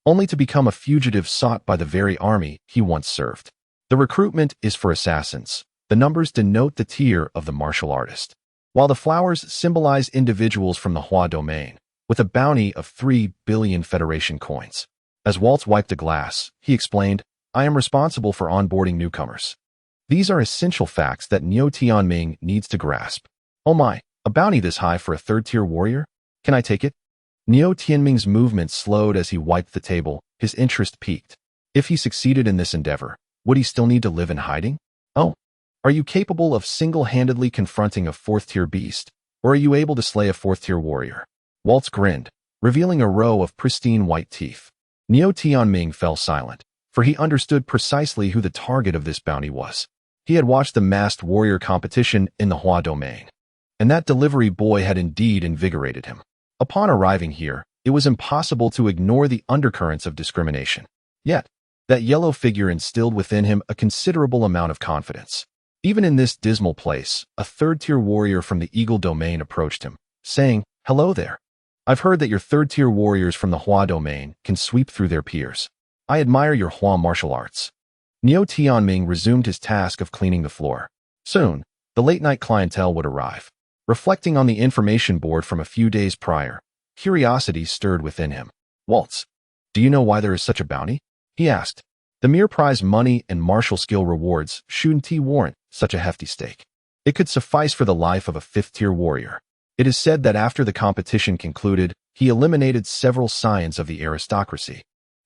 only to become a fugitive sought by the very army he once served. The recruitment is for assassins. The numbers denote the tier of the martial artist, while the flowers symbolize individuals from the Hua domain, with a bounty of 3 billion Federation coins. As Waltz wiped a glass, he explained, I am responsible for onboarding newcomers. These are essential facts that Han Yanling needs to grasp. Oh my, a bounty this high for a 3rd-tier warrior? Can I take it? Han Yanling's movement slowed as he wiped the table, his interest piqued. If he succeeded in this endeavor, would he still need to live in hiding? Oh, are you capable of single-handedly confronting a fourth-tier beast, or are you able to slay a fourth-tier warrior? Waltz grinned, revealing a row of pristine white teeth. Niu Tianming fell silent, for he understood precisely who the target of this bounty was. He had watched the masked warrior competition in the Hua domain, and that delivery boy had indeed invigorated him. Upon arriving here, it was impossible to ignore the undercurrents of discrimination. Yet, that yellow figure instilled within him a considerable amount of confidence. Even in this dismal place, a third-tier warrior from the Eagle domain approached him, saying, "Hello there. I've heard that your third-tier warriors from the Hua domain can sweep through their peers. I admire your Hua martial arts." Niu Tianming resumed his task of cleaning the floor. Soon, the late-night clientele would arrive. Reflecting on the information board from a few days prior, curiosity stirred within him. "Waltz, do you know why there is such a bounty?" he asked. The mere prize money and martial skill rewards shouldn't warrant such a hefty stake. It could suffice for the life of a fifth-tier warrior. It is said that after the competition concluded, he eliminated several scions of the aristocracy,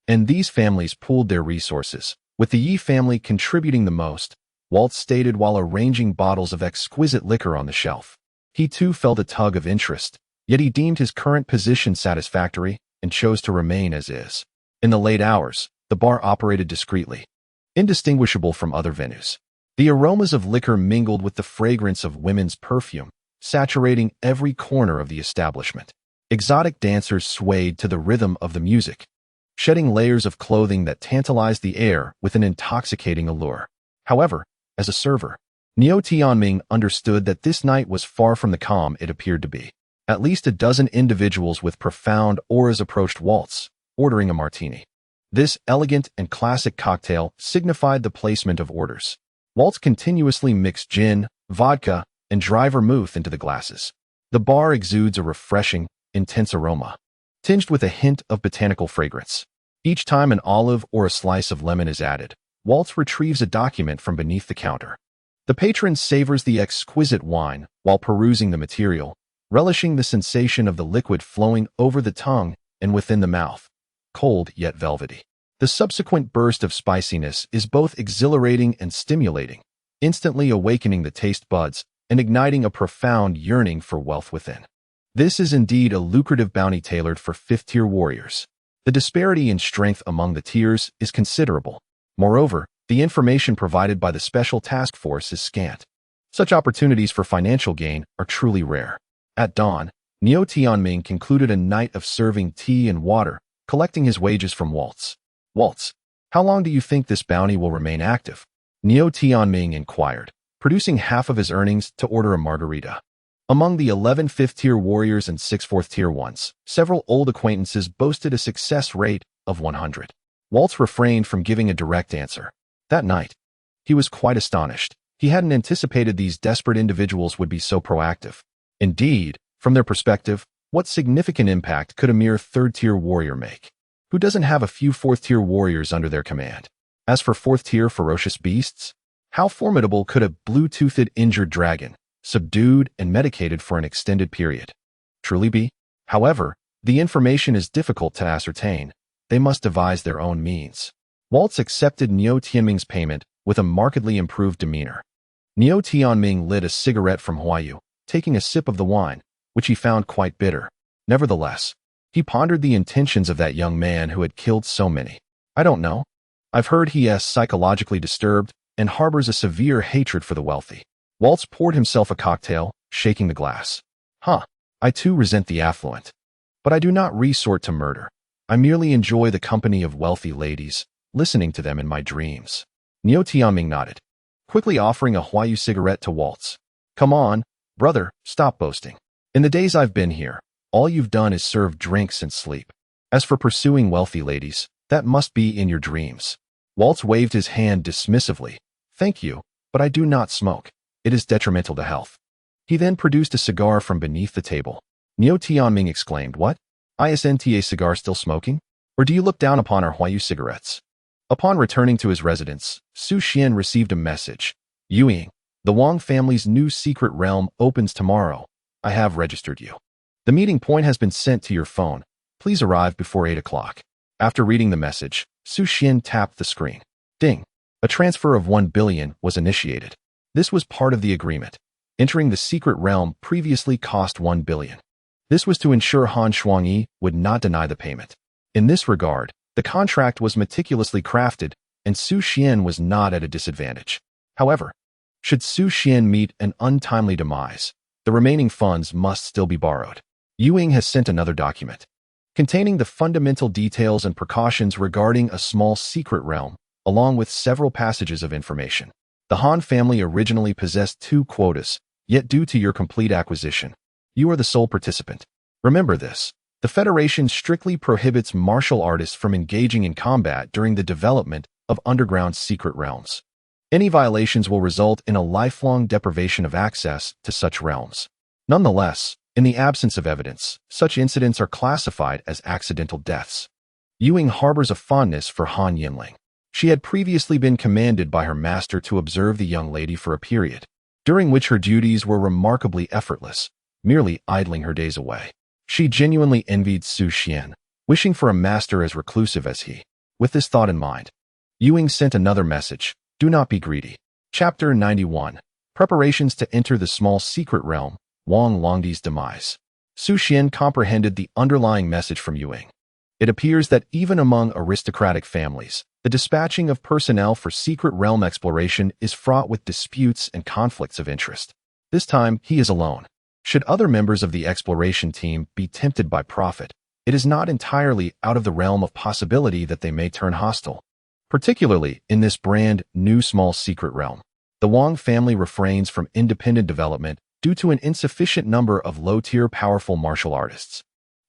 and these families pooled their resources, with the Yi family contributing the most, Waltz stated while arranging bottles of exquisite liquor on the shelf. He too felt a tug of interest, yet he deemed his current position satisfactory and chose to remain as is. In the late hours, the bar operated discreetly, indistinguishable from other venues. The aromas of liquor mingled with the fragrance of women's perfume, saturating every corner of the establishment. Exotic dancers swayed to the rhythm of the music, shedding layers of clothing that tantalized the air with an intoxicating allure. However, as a server, Niu Tianming understood that this night was far from the calm it appeared to be. At least a dozen individuals with profound auras approached Waltz, ordering a martini. This elegant and classic cocktail signified the placement of orders. Waltz continuously mixed gin, vodka, and dry vermouth into the glasses. The bar exudes a refreshing, intense aroma, tinged with a hint of botanical fragrance. Each time an olive or a slice of lemon is added, Waltz retrieves a document from beneath the counter. The patron savors the exquisite wine while perusing the material, relishing the sensation of the liquid flowing over the tongue and within the mouth, cold yet velvety. The subsequent burst of spiciness is both exhilarating and stimulating, instantly awakening the taste buds and igniting a profound yearning for wealth within. This is indeed a lucrative bounty tailored for fifth-tier warriors. The disparity in strength among the tiers is considerable. Moreover, the information provided by the Special Task Force is scant. Such opportunities for financial gain are truly rare. At dawn, Niu Tianming concluded a night of serving tea and water, collecting his wages from Waltz. "Waltz, how long do you think this bounty will remain active?" Niu Tianming inquired, producing half of his earnings to order a margarita. Among the 11 fifth-tier warriors and 6 fourth-tier ones, several old acquaintances boasted a success rate of 100. Waltz refrained from giving a direct answer. That night, he was quite astonished. He hadn't anticipated these desperate individuals would be so proactive. Indeed, from their perspective, what significant impact could a mere third-tier warrior make? Who doesn't have a few fourth-tier warriors under their command? As for fourth-tier ferocious beasts, how formidable could a blue-toothed injured dragon, subdued and medicated for an extended period, truly be? However, the information is difficult to ascertain. They must devise their own means. Waltz accepted Niu Tianming's payment with a markedly improved demeanor. Niu Tianming lit a cigarette from Huayu, taking a sip of the wine, which he found quite bitter. Nevertheless, he pondered the intentions of that young man who had killed so many. "I don't know. I've heard he is psychologically disturbed and harbors a severe hatred for the wealthy." Waltz poured himself a cocktail, shaking the glass. I too resent the affluent. But I do not resort to murder. I merely enjoy the company of wealthy ladies, listening to them in my dreams." Niu Tianming nodded, quickly offering a Huayu cigarette to Waltz. "Come on, brother, stop boasting. In the days I've been here, all you've done is serve drinks and sleep. As for pursuing wealthy ladies, that must be in your dreams." Waltz waved his hand dismissively. "Thank you, but I do not smoke. It is detrimental to health." He then produced a cigar from beneath the table. Niu Tianming exclaimed, "What? Isn't a cigar still smoking? Or do you look down upon our Huayu cigarettes?" Upon returning to his residence, Su Xuan received a message. "Yuying, the Wang family's new secret realm opens tomorrow. I have registered you. The meeting point has been sent to your phone. Please arrive before 8 o'clock." After reading the message, Su Xuan tapped the screen. Ding. A transfer of 1 billion was initiated. This was part of the agreement. Entering the secret realm previously cost 1 billion. This was to ensure Han Yanling would not deny the payment. In this regard, the contract was meticulously crafted, and Su Xuan was not at a disadvantage. However, should Su Xuan meet an untimely demise, the remaining funds must still be borrowed. Ying has sent another document containing the fundamental details and precautions regarding a small secret realm, along with several passages of information. The Han family originally possessed 2 quotas, yet due to your complete acquisition, you are the sole participant. Remember this. The Federation strictly prohibits martial artists from engaging in combat during the development of underground secret realms. Any violations will result in a lifelong deprivation of access to such realms. Nonetheless, in the absence of evidence, such incidents are classified as accidental deaths. Ying harbors a fondness for Han Yanling. She had previously been commanded by her master to observe the young lady for a period, during which her duties were remarkably effortless, merely idling her days away. She genuinely envied Su Xuan, wishing for a master as reclusive as he. With this thought in mind, Ying sent another message: do not be greedy. Chapter 91. Preparations to enter the small secret realm, Wang Longdi's demise. Su Xuan comprehended the underlying message from Ying. It appears that even among aristocratic families, the dispatching of personnel for secret realm exploration is fraught with disputes and conflicts of interest. This time, he is alone. Should other members of the exploration team be tempted by profit, it is not entirely out of the realm of possibility that they may turn hostile. Particularly in this brand new small secret realm, the Wang family refrains from independent development due to an insufficient number of low-tier powerful martial artists.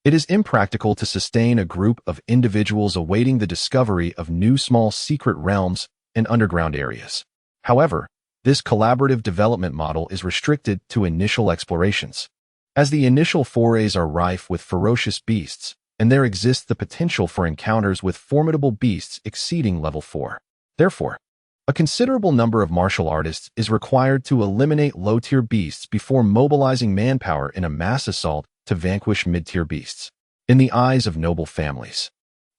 It is impractical to sustain a group of individuals awaiting the discovery of new small secret realms and underground areas. However, this collaborative development model is restricted to initial explorations. As the initial forays are rife with ferocious beasts, and there exists the potential for encounters with formidable beasts exceeding level 4. Therefore, a considerable number of martial artists is required to eliminate low-tier beasts before mobilizing manpower in a mass assault to vanquish mid-tier beasts. In the eyes of noble families,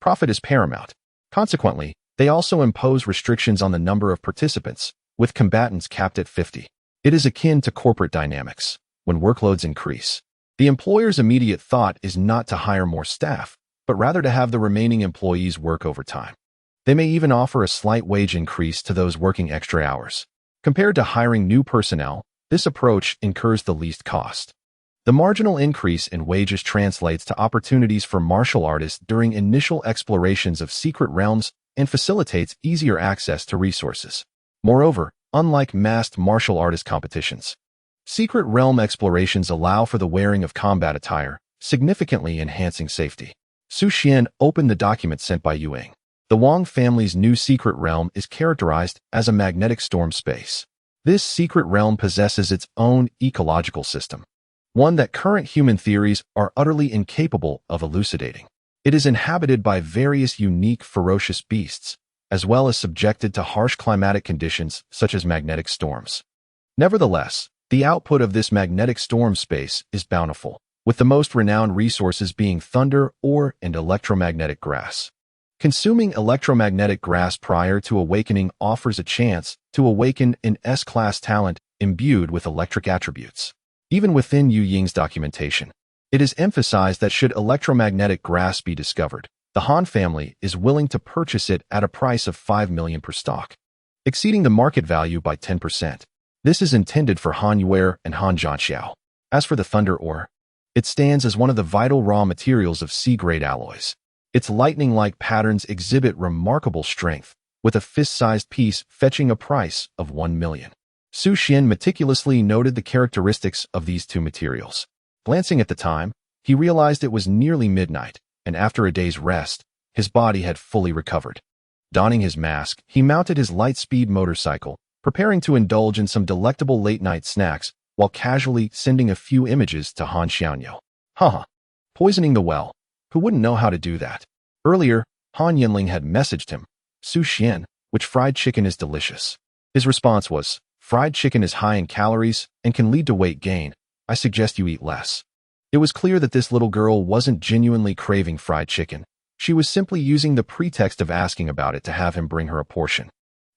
profit is paramount. Consequently, they also impose restrictions on the number of participants, with combatants capped at 50. It is akin to corporate dynamics. When workloads increase, the employer's immediate thought is not to hire more staff, but rather to have the remaining employees work overtime. They may even offer a slight wage increase to those working extra hours. Compared to hiring new personnel, this approach incurs the least cost. The marginal increase in wages translates to opportunities for martial artists during initial explorations of secret realms and facilitates easier access to resources. Moreover, unlike massed martial artist competitions, secret realm explorations allow for the wearing of combat attire, significantly enhancing safety. Su Xuan opened the document sent by Ying. The Wang family's new secret realm is characterized as a magnetic storm space. This secret realm possesses its own ecological system, one that current human theories are utterly incapable of elucidating. It is inhabited by various unique ferocious beasts, as well as subjected to harsh climatic conditions such as magnetic storms. Nevertheless, the output of this magnetic storm space is bountiful, with the most renowned resources being thunder, ore, and electromagnetic grass. Consuming electromagnetic grass prior to awakening offers a chance to awaken an S-class talent imbued with electric attributes. Even within Yu Ying's documentation, it is emphasized that should electromagnetic grass be discovered, the Han family is willing to purchase it at a price of 5 million per stock, exceeding the market value by 10%. This is intended for Han Yuer and Han Zhanxiao. As for the thunder ore, it stands as one of the vital raw materials of C-grade alloys. Its lightning-like patterns exhibit remarkable strength, with a fist-sized piece fetching a price of 1 million. Su Xuan meticulously noted the characteristics of these two materials. Glancing at the time, he realized it was nearly midnight, and after a day's rest, his body had fully recovered. Donning his mask, he mounted his light-speed motorcycle, preparing to indulge in some delectable late-night snacks while casually sending a few images to Han Xiaoyo. Haha, poisoning the well. Who wouldn't know how to do that? Earlier, Han Yanling had messaged him, Su Xuan, which fried chicken is delicious. His response was, fried chicken is high in calories and can lead to weight gain. I suggest you eat less. It was clear that this little girl wasn't genuinely craving fried chicken. She was simply using the pretext of asking about it to have him bring her a portion.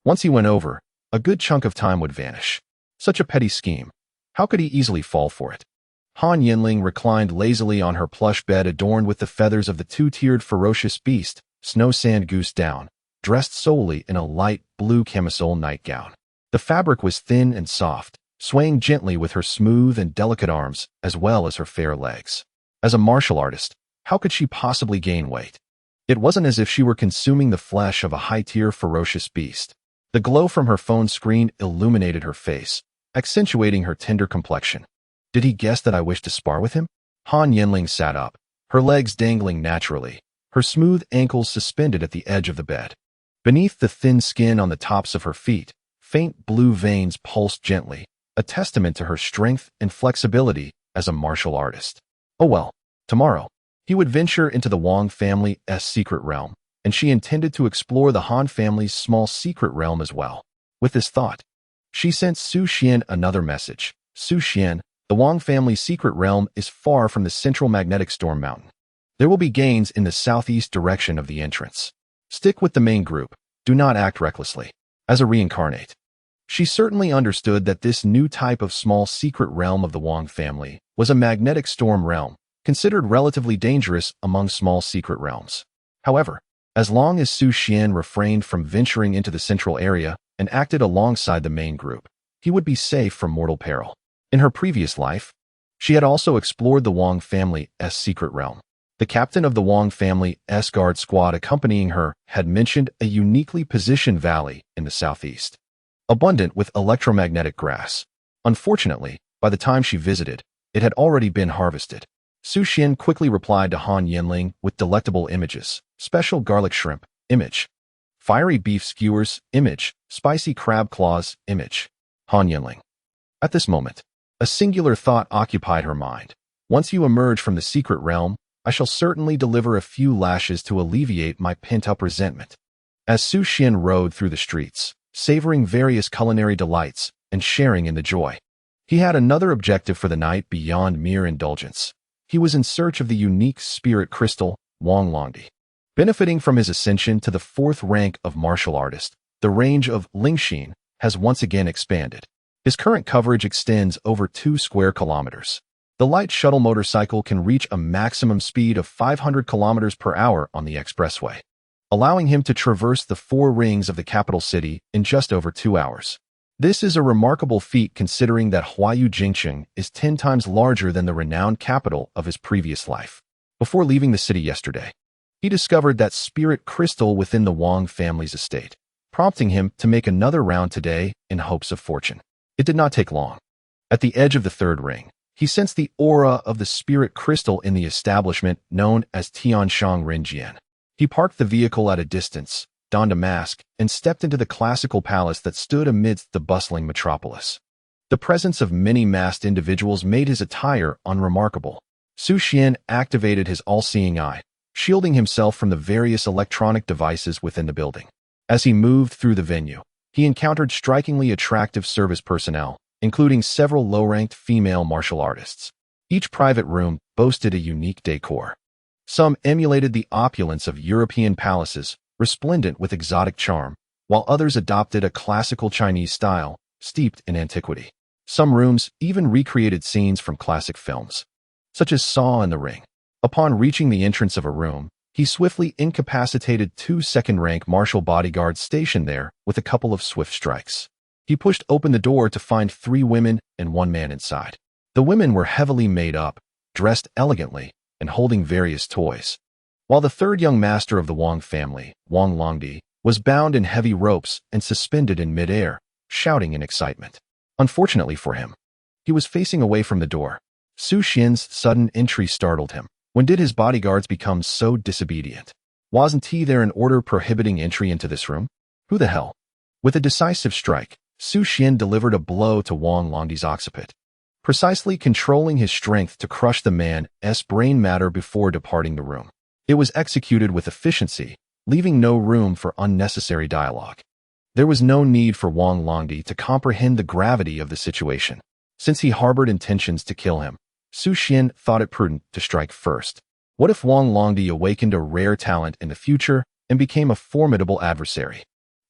Once he went over, a good chunk of time would vanish. Such a petty scheme. How could he easily fall for it? Han Yanling reclined lazily on her plush bed adorned with the feathers of the two-tiered ferocious beast, Snow Sand Goose Down, dressed solely in a light blue camisole nightgown. The fabric was thin and soft, swaying gently with her smooth and delicate arms as well as her fair legs. As a martial artist, how could she possibly gain weight? It wasn't as if she were consuming the flesh of a high-tier ferocious beast. The glow from her phone screen illuminated her face, accentuating her tender complexion. Did he guess that I wished to spar with him? Han Yanling sat up, her legs dangling naturally, her smooth ankles suspended at the edge of the bed. Beneath the thin skin on the tops of her feet, faint blue veins pulsed gently, a testament to her strength and flexibility as a martial artist. Oh well, tomorrow, he would venture into the Wang family's secret realm, and she intended to explore the Han family's small secret realm as well. With this thought, she sent Su Xuan another message. Su Xuan, the Wang family's secret realm is far from the central magnetic storm mountain. There will be gains in the southeast direction of the entrance. Stick with the main group. Do not act recklessly. As a reincarnate, she certainly understood that this new type of small secret realm of the Wang family was a magnetic storm realm, considered relatively dangerous among small secret realms. However, as long as Su Xuan refrained from venturing into the central area and acted alongside the main group, he would be safe from mortal peril. In her previous life, she had also explored the Wang family's secret realm. The captain of the Wang family's guard squad accompanying her had mentioned a uniquely positioned valley in the southeast, abundant with electromagnetic grass. Unfortunately, by the time she visited, it had already been harvested. Su Xuan quickly replied to Han Yanling with delectable images: special garlic shrimp, image; fiery beef skewers, image; spicy crab claws, image. Han Yanling. At this moment, a singular thought occupied her mind. Once you emerge from the secret realm, I shall certainly deliver a few lashes to alleviate my pent-up resentment. As Su Xuan rode through the streets, savoring various culinary delights and sharing in the joy, he had another objective for the night beyond mere indulgence. He was in search of the unique spirit crystal, Wang Longdi. Benefiting from his ascension to the 4th rank of martial artist, the range of Lingxin has once again expanded. His current coverage extends over 2 square kilometers. The light shuttle motorcycle can reach a maximum speed of 500 kilometers per hour on the expressway, allowing him to traverse the 4 rings of the capital city in just over 2 hours. This is a remarkable feat considering that Huayu Jingqing is 10 times larger than the renowned capital of his previous life. Before leaving the city yesterday, he discovered that spirit crystal within the Wang family's estate, prompting him to make another round today in hopes of fortune. It did not take long. At the edge of the 3rd ring, he sensed the aura of the spirit crystal in the establishment known as Tianshang Renjian. He parked the vehicle at a distance, donned a mask, and stepped into the classical palace that stood amidst the bustling metropolis. The presence of many masked individuals made his attire unremarkable. Su Xuan activated his all-seeing eye, shielding himself from the various electronic devices within the building. As he moved through the venue, he encountered strikingly attractive service personnel, including several low-ranked female martial artists. Each private room boasted a unique decor. Some emulated the opulence of European palaces, resplendent with exotic charm, while others adopted a classical Chinese style, steeped in antiquity. Some rooms even recreated scenes from classic films, such as Saw and The Ring. Upon reaching the entrance of a room, he swiftly incapacitated 2 second-rank martial bodyguards stationed there with a couple of swift strikes. He pushed open the door to find 3 women and 1 man inside. The women were heavily made up, dressed elegantly, and holding various toys, while the 3rd young master of the Wang family, Wang Longdi, was bound in heavy ropes and suspended in midair, shouting in excitement. Unfortunately for him, he was facing away from the door. Su Xuan's sudden entry startled him. When did his bodyguards become so disobedient? Wasn't he there an order prohibiting entry into this room? Who the hell? With a decisive strike, Su Xuan delivered a blow to Wang Longdi's occiput, precisely controlling his strength to crush the man's brain matter before departing the room. It was executed with efficiency, leaving no room for unnecessary dialogue. There was no need for Wang Longdi to comprehend the gravity of the situation. Since he harbored intentions to kill him, Su Xuan thought it prudent to strike first. What if Wang Longdi awakened a rare talent in the future and became a formidable adversary?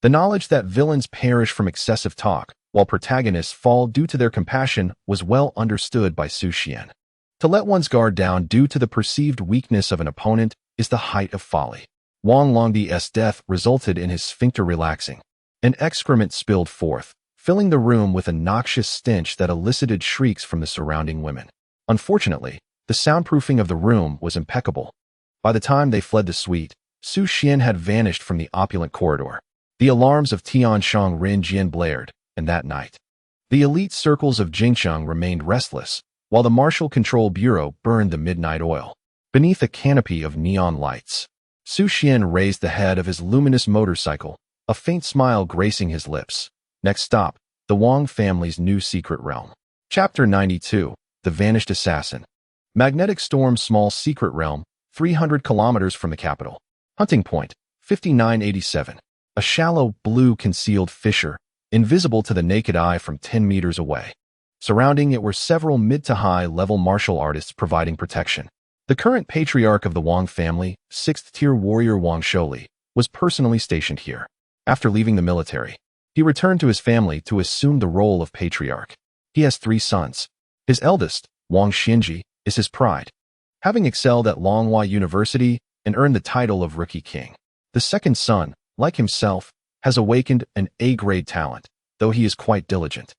The knowledge that villains perish from excessive talk, while protagonists fall due to their compassion, was well understood by Su Xuan. To let one's guard down due to the perceived weakness of an opponent is the height of folly. Wang Longdi's death resulted in his sphincter relaxing. An excrement spilled forth, filling the room with a noxious stench that elicited shrieks from the surrounding women. Unfortunately, the soundproofing of the room was impeccable. By the time they fled the suite, Su Xuan had vanished from the opulent corridor. The alarms of Tianshang Rinjian blared, and that night, the elite circles of Jingcheng remained restless, while the Martial Control Bureau burned the midnight oil. Beneath a canopy of neon lights, Su Xuan raised the head of his luminous motorcycle, a faint smile gracing his lips. Next stop, the Wang family's new secret realm. Chapter 92, The Vanished Assassin. Magnetic Storm's small secret realm, 300 kilometers from the capital. Hunting point, 5987. A shallow, blue concealed fissure, invisible to the naked eye from 10 meters away. Surrounding it were several mid-to-high-level martial artists providing protection. The current patriarch of the Wang family, 6th-tier warrior Wang Sholi, was personally stationed here. After leaving the military, he returned to his family to assume the role of patriarch. He has 3 sons. His eldest, Wang Xinji, is his pride, having excelled at Longhua University and earned the title of Rookie King. The second son, like himself, has awakened an A-grade talent, though he is quite diligent.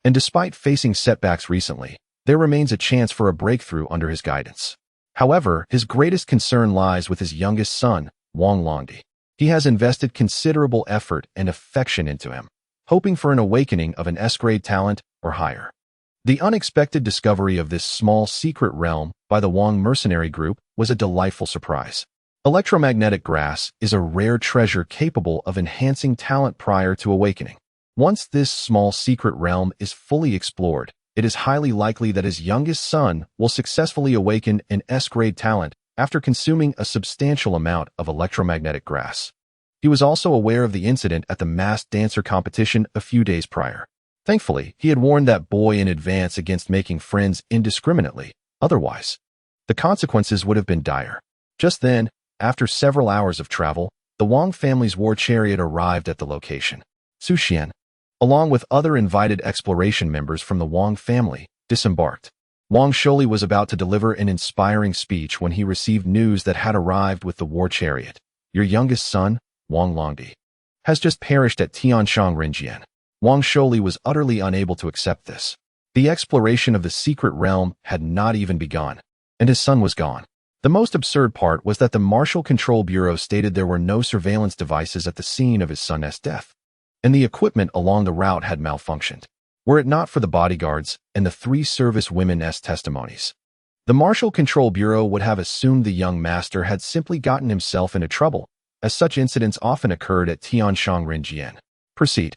And despite facing setbacks recently, there remains a chance for a breakthrough under his guidance. However, his greatest concern lies with his youngest son, Wang Longdi. He has invested considerable effort and affection into him, hoping for an awakening of an S-grade talent or higher. The unexpected discovery of this small secret realm by the Wang mercenary group was a delightful surprise. Electromagnetic grass is a rare treasure capable of enhancing talent prior to awakening. Once this small secret realm is fully explored, it is highly likely that his youngest son will successfully awaken an S-grade talent after consuming a substantial amount of electromagnetic grass. He was also aware of the incident at the masked dancer competition a few days prior. Thankfully, he had warned that boy in advance against making friends indiscriminately. Otherwise, the consequences would have been dire. Just then, after several hours of travel, the Wang family's war chariot arrived at the location. Su Xuan, along with other invited exploration members from the Wang family, disembarked. Wang Sholi was about to deliver an inspiring speech when he received news that had arrived with the war chariot. Your youngest son, Wang Longdi, has just perished at Tianshang Rinjian. Wang Sholi was utterly unable to accept this. The exploration of the secret realm had not even begun, and his son was gone. The most absurd part was that the Martial Control Bureau stated there were no surveillance devices at the scene of his son's death, and the equipment along the route had malfunctioned. Were it not for the bodyguards and the 3 service women's testimonies, the Martial Control Bureau would have assumed the young master had simply gotten himself into trouble, as such incidents often occurred at Tianshang Rinjian. Proceed.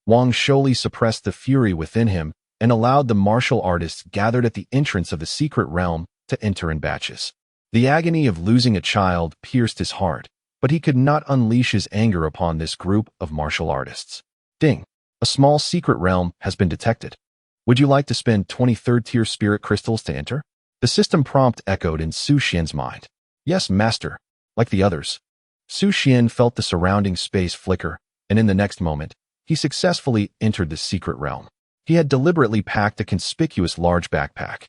Wang Sholi suppressed the fury within him and allowed the martial artists gathered at the entrance of the secret realm to enter in batches. The agony of losing a child pierced his heart, but he could not unleash his anger upon this group of martial artists. Ding! A small secret realm has been detected. Would you like to spend 23rd-tier spirit crystals to enter? The system prompt echoed in Su Xuan's mind. Yes, master. Like the others. Su Xuan felt the surrounding space flicker, and in the next moment, he successfully entered the secret realm. He had deliberately packed a conspicuous large backpack.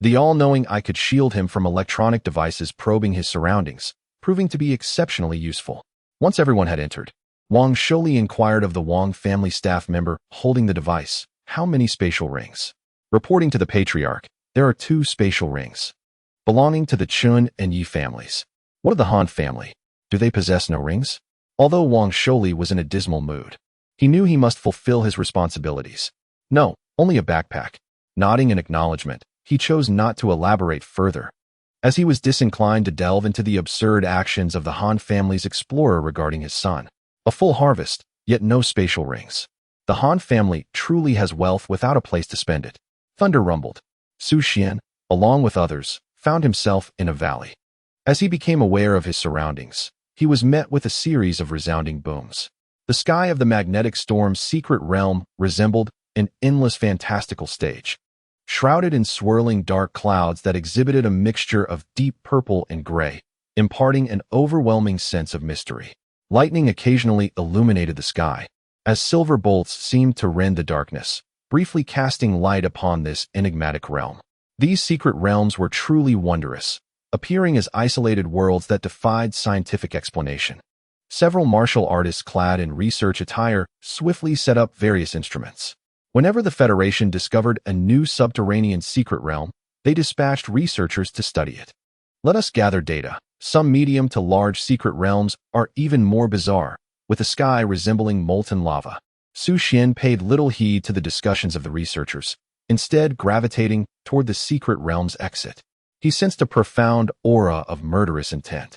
The all-knowing eye could shield him from electronic devices probing his surroundings, proving to be exceptionally useful. Once everyone had entered, Wang Sholi inquired of the Wang family staff member holding the device, how many spatial rings? Reporting to the patriarch, there are 2 spatial rings, belonging to the Chun and Yi families. What of the Han family? Do they possess no rings? Although Wang Sholi was in a dismal mood, he knew he must fulfill his responsibilities. No, only a backpack. Nodding in acknowledgement, he chose not to elaborate further, as he was disinclined to delve into the absurd actions of the Han family's explorer regarding his son. A full harvest, yet no spatial rings. The Han family truly has wealth without a place to spend it. Thunder rumbled. Su Xuan, along with others, found himself in a valley. As he became aware of his surroundings, he was met with a series of resounding booms. The sky of the magnetic storm's secret realm resembled an endless fantastical stage, shrouded in swirling dark clouds that exhibited a mixture of deep purple and gray, imparting an overwhelming sense of mystery. Lightning occasionally illuminated the sky, as silver bolts seemed to rend the darkness, briefly casting light upon this enigmatic realm. These secret realms were truly wondrous, appearing as isolated worlds that defied scientific explanation. Several martial artists clad in research attire swiftly set up various instruments. Whenever the Federation discovered a new subterranean secret realm, they dispatched researchers to study it. Let us gather data. Some medium to large secret realms are even more bizarre, with the sky resembling molten lava. Su Xuan paid little heed to the discussions of the researchers, instead gravitating toward the secret realm's exit. He sensed a profound aura of murderous intent.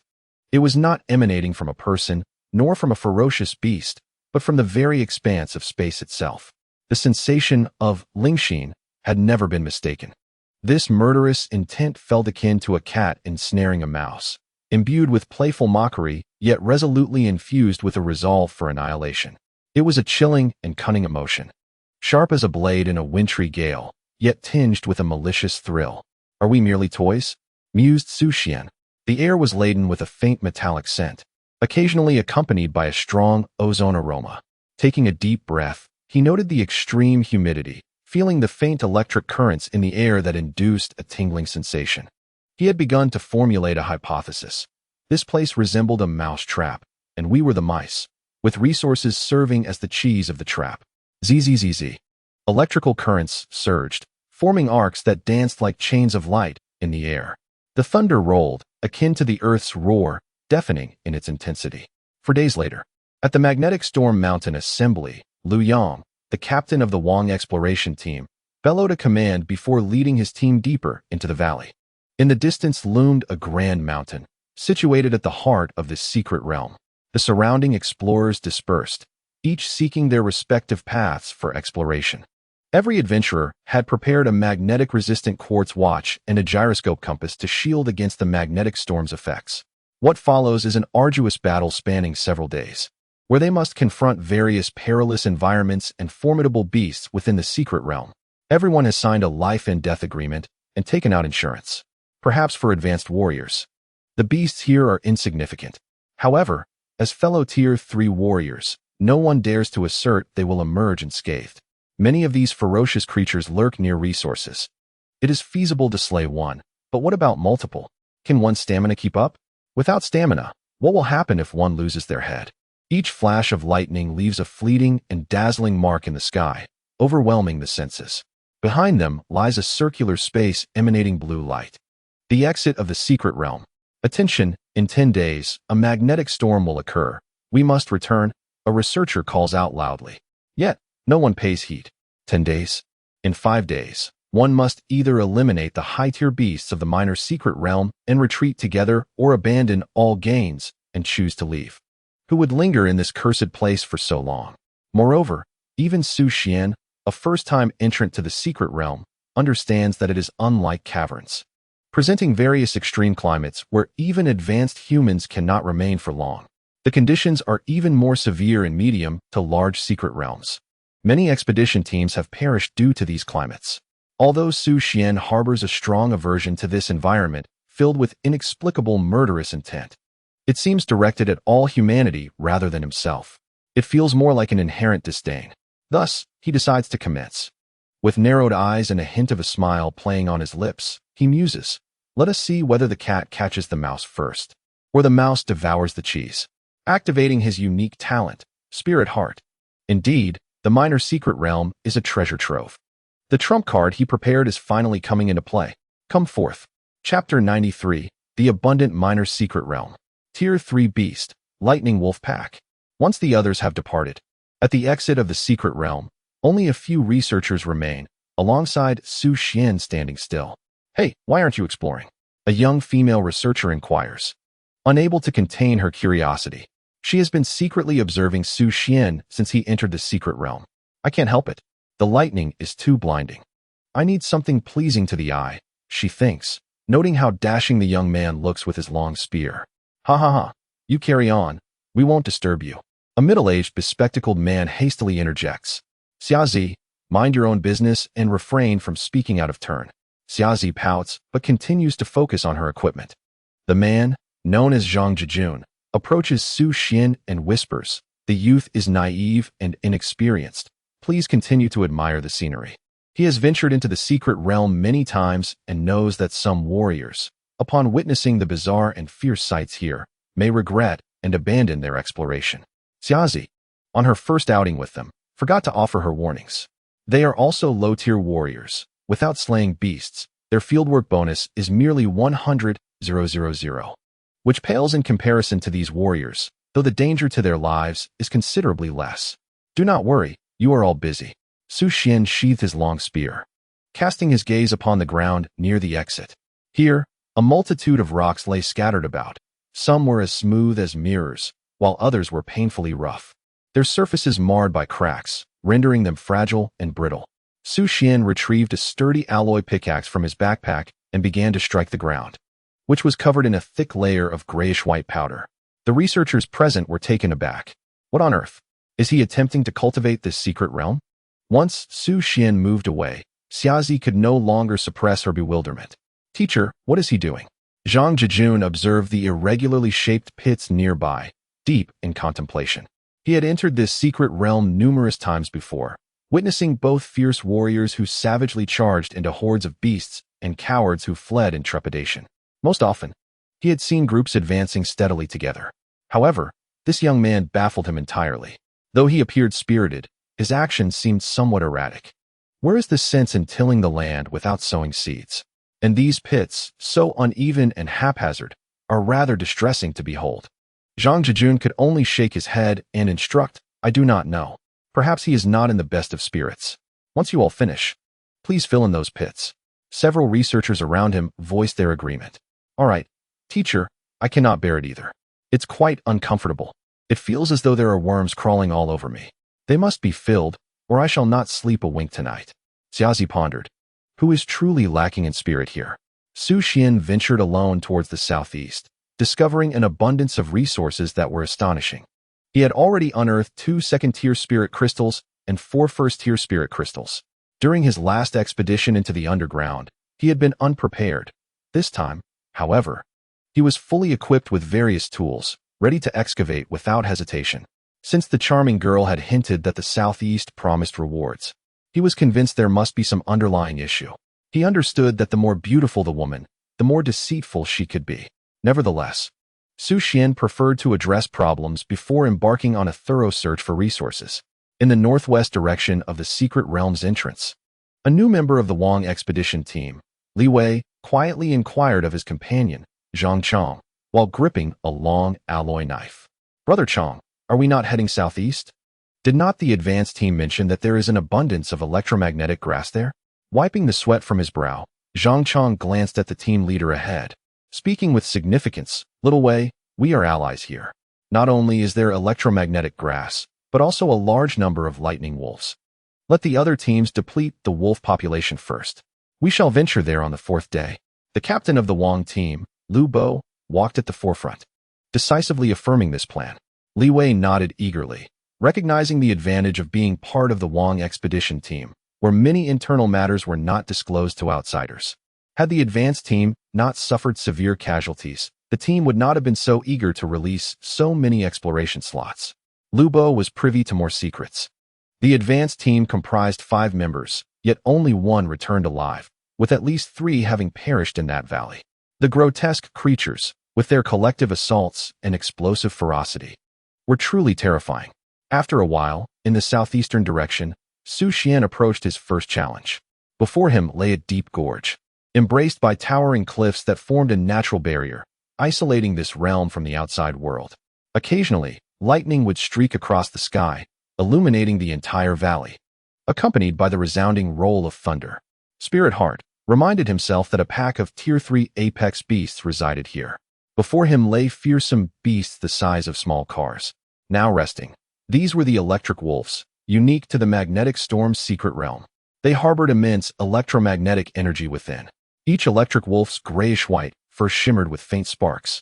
It was not emanating from a person, nor from a ferocious beast, but from the very expanse of space itself. The sensation of Lingxin had never been mistaken. This murderous intent felt akin to a cat ensnaring a mouse, imbued with playful mockery, yet resolutely infused with a resolve for annihilation. It was a chilling and cunning emotion, sharp as a blade in a wintry gale, yet tinged with a malicious thrill. Are we merely toys? Mused Su Xuan. The air was laden with a faint metallic scent, occasionally accompanied by a strong ozone aroma. Taking a deep breath, he noted the extreme humidity, feeling the faint electric currents in the air that induced a tingling sensation. He had begun to formulate a hypothesis. This place resembled a mouse trap, and we were the mice, with resources serving as the cheese of the trap. Zzz. Electrical currents surged, forming arcs that danced like chains of light in the air. The thunder rolled, akin to the Earth's roar, deafening in its intensity. For days later, at the Magnetic Storm Mountain Assembly, Liu Yang, the captain of the Wang exploration team, bellowed a command before leading his team deeper into the valley. In the distance loomed a grand mountain, situated at the heart of this secret realm. The surrounding explorers dispersed, each seeking their respective paths for exploration. Every adventurer had prepared a magnetic-resistant quartz watch and a gyroscope compass to shield against the magnetic storm's effects. What follows is an arduous battle spanning several days, where they must confront various perilous environments and formidable beasts within the secret realm. Everyone has signed a life and death agreement and taken out insurance, perhaps for advanced warriors. The beasts here are insignificant. However, as fellow Tier 3 warriors, no one dares to assert they will emerge unscathed. Many of these ferocious creatures lurk near resources. It is feasible to slay one, but what about multiple? Can one's stamina keep up? Without stamina, what will happen if one loses their head? Each flash of lightning leaves a fleeting and dazzling mark in the sky, overwhelming the senses. Behind them lies a circular space emanating blue light. The exit of the secret realm. Attention, in 10 days, a magnetic storm will occur. We must return, a researcher calls out loudly. Yet, no one pays heed. 10 days? In 5 days, one must either eliminate the high-tier beasts of the minor secret realm and retreat together or abandon all gains and choose to leave. Who would linger in this cursed place for so long? Moreover, even Su Xuan, a first-time entrant to the secret realm, understands that it is unlike caverns, presenting various extreme climates where even advanced humans cannot remain for long. The conditions are even more severe in medium to large secret realms. Many expedition teams have perished due to these climates. Although Su Xuan harbors a strong aversion to this environment filled with inexplicable murderous intent, it seems directed at all humanity rather than himself. It feels more like an inherent disdain. Thus, he decides to commence. With narrowed eyes and a hint of a smile playing on his lips, he muses, "Let us see whether the cat catches the mouse first, or the mouse devours the cheese," activating his unique talent, Spirit Heart. Indeed, the minor secret realm is a treasure trove. The trump card he prepared is finally coming into play. Come forth. Chapter 93, The Abundant Minor Secret Realm. Tier 3 Beast, Lightning Wolf Pack. Once the others have departed, at the exit of the secret realm, only a few researchers remain, alongside Su Xuan standing still. "Hey, why aren't you exploring?" A young female researcher inquires. Unable to contain her curiosity, she has been secretly observing Su Xuan since he entered the secret realm. "I can't help it. The lightning is too blinding. I need something pleasing to the eye," she thinks, noting how dashing the young man looks with his long spear. "Ha ha ha. You carry on. We won't disturb you." A middle-aged, bespectacled man hastily interjects. "Xiazi, mind your own business and refrain from speaking out of turn." Xiazi pouts, but continues to focus on her equipment. The man, known as Zhang Jijun, approaches Su Xuan and whispers, "The youth is naive and inexperienced. Please continue to admire the scenery." He has ventured into the secret realm many times and knows that some warriors, upon witnessing the bizarre and fierce sights here, may regret and abandon their exploration. Xiazi, on her first outing with them, forgot to offer her warnings. They are also low-tier warriors. Without slaying beasts, their fieldwork bonus is merely 100,000, which pales in comparison to these warriors, though the danger to their lives is considerably less. "Do not worry, you are all busy." Su Xuan sheathed his long spear, casting his gaze upon the ground near the exit. Here, a multitude of rocks lay scattered about. Some were as smooth as mirrors, while others were painfully rough, their surfaces marred by cracks, rendering them fragile and brittle. Su Xuan retrieved a sturdy alloy pickaxe from his backpack and began to strike the ground, which was covered in a thick layer of grayish-white powder. The researchers present were taken aback. What on earth? Is he attempting to cultivate this secret realm? Once Su Xuan moved away, Xiazi could no longer suppress her bewilderment. "Teacher, what is he doing?" Zhang Jijun observed the irregularly shaped pits nearby, deep in contemplation. He had entered this secret realm numerous times before, witnessing both fierce warriors who savagely charged into hordes of beasts and cowards who fled in trepidation. Most often, he had seen groups advancing steadily together. However, this young man baffled him entirely. Though he appeared spirited, his actions seemed somewhat erratic. Where is the sense in tilling the land without sowing seeds? And these pits, so uneven and haphazard, are rather distressing to behold. Zhang Jijun could only shake his head and instruct, "I do not know. Perhaps he is not in the best of spirits. Once you all finish, please fill in those pits." Several researchers around him voiced their agreement. "All right, teacher, I cannot bear it either. It's quite uncomfortable. It feels as though there are worms crawling all over me. They must be filled, or I shall not sleep a wink tonight." Xiazi pondered. Who is truly lacking in spirit here? Su Xuan ventured alone towards the southeast, discovering an abundance of resources that were astonishing. He had already unearthed 2 second-tier spirit crystals and 4 first-tier spirit crystals. During his last expedition into the underground, he had been unprepared. This time, however, he was fully equipped with various tools, ready to excavate without hesitation. Since the charming girl had hinted that the southeast promised rewards, he was convinced there must be some underlying issue. He understood that the more beautiful the woman, the more deceitful she could be. Nevertheless, Su Xuan preferred to address problems before embarking on a thorough search for resources. In the northwest direction of the secret realm's entrance, a new member of the Wang expedition team, Li Wei, quietly inquired of his companion, Zhang Chong, while gripping a long alloy knife. "Brother Chong, are we not heading southeast? Did not the advanced team mention that there is an abundance of electromagnetic grass there?" Wiping the sweat from his brow, Zhang Chong glanced at the team leader ahead. Speaking with significance, "Little Wei, we are allies here. Not only is there electromagnetic grass, but also a large number of lightning wolves. Let the other teams deplete the wolf population first. We shall venture there on the 4th day." The captain of the Wang team, Lu Bo, walked at the forefront, decisively affirming this plan. Li Wei nodded eagerly, recognizing the advantage of being part of the Wang expedition team, where many internal matters were not disclosed to outsiders. Had the advanced team not suffered severe casualties, the team would not have been so eager to release so many exploration slots. Lu Bo was privy to more secrets. The advanced team comprised 5 members, yet only 1 returned alive, with at least 3 having perished in that valley. The grotesque creatures, with their collective assaults and explosive ferocity, were truly terrifying. After a while, in the southeastern direction, Su Xuan approached his first challenge. Before him lay a deep gorge, embraced by towering cliffs that formed a natural barrier, isolating this realm from the outside world. Occasionally, lightning would streak across the sky, illuminating the entire valley, accompanied by the resounding roll of thunder. Spirit Heart reminded himself that a pack of Tier 3 apex beasts resided here. Before him lay fearsome beasts the size of small cars, now resting. These were the electric wolves, unique to the magnetic storm's secret realm. They harbored immense electromagnetic energy within. Each electric wolf's grayish-white fur shimmered with faint sparks,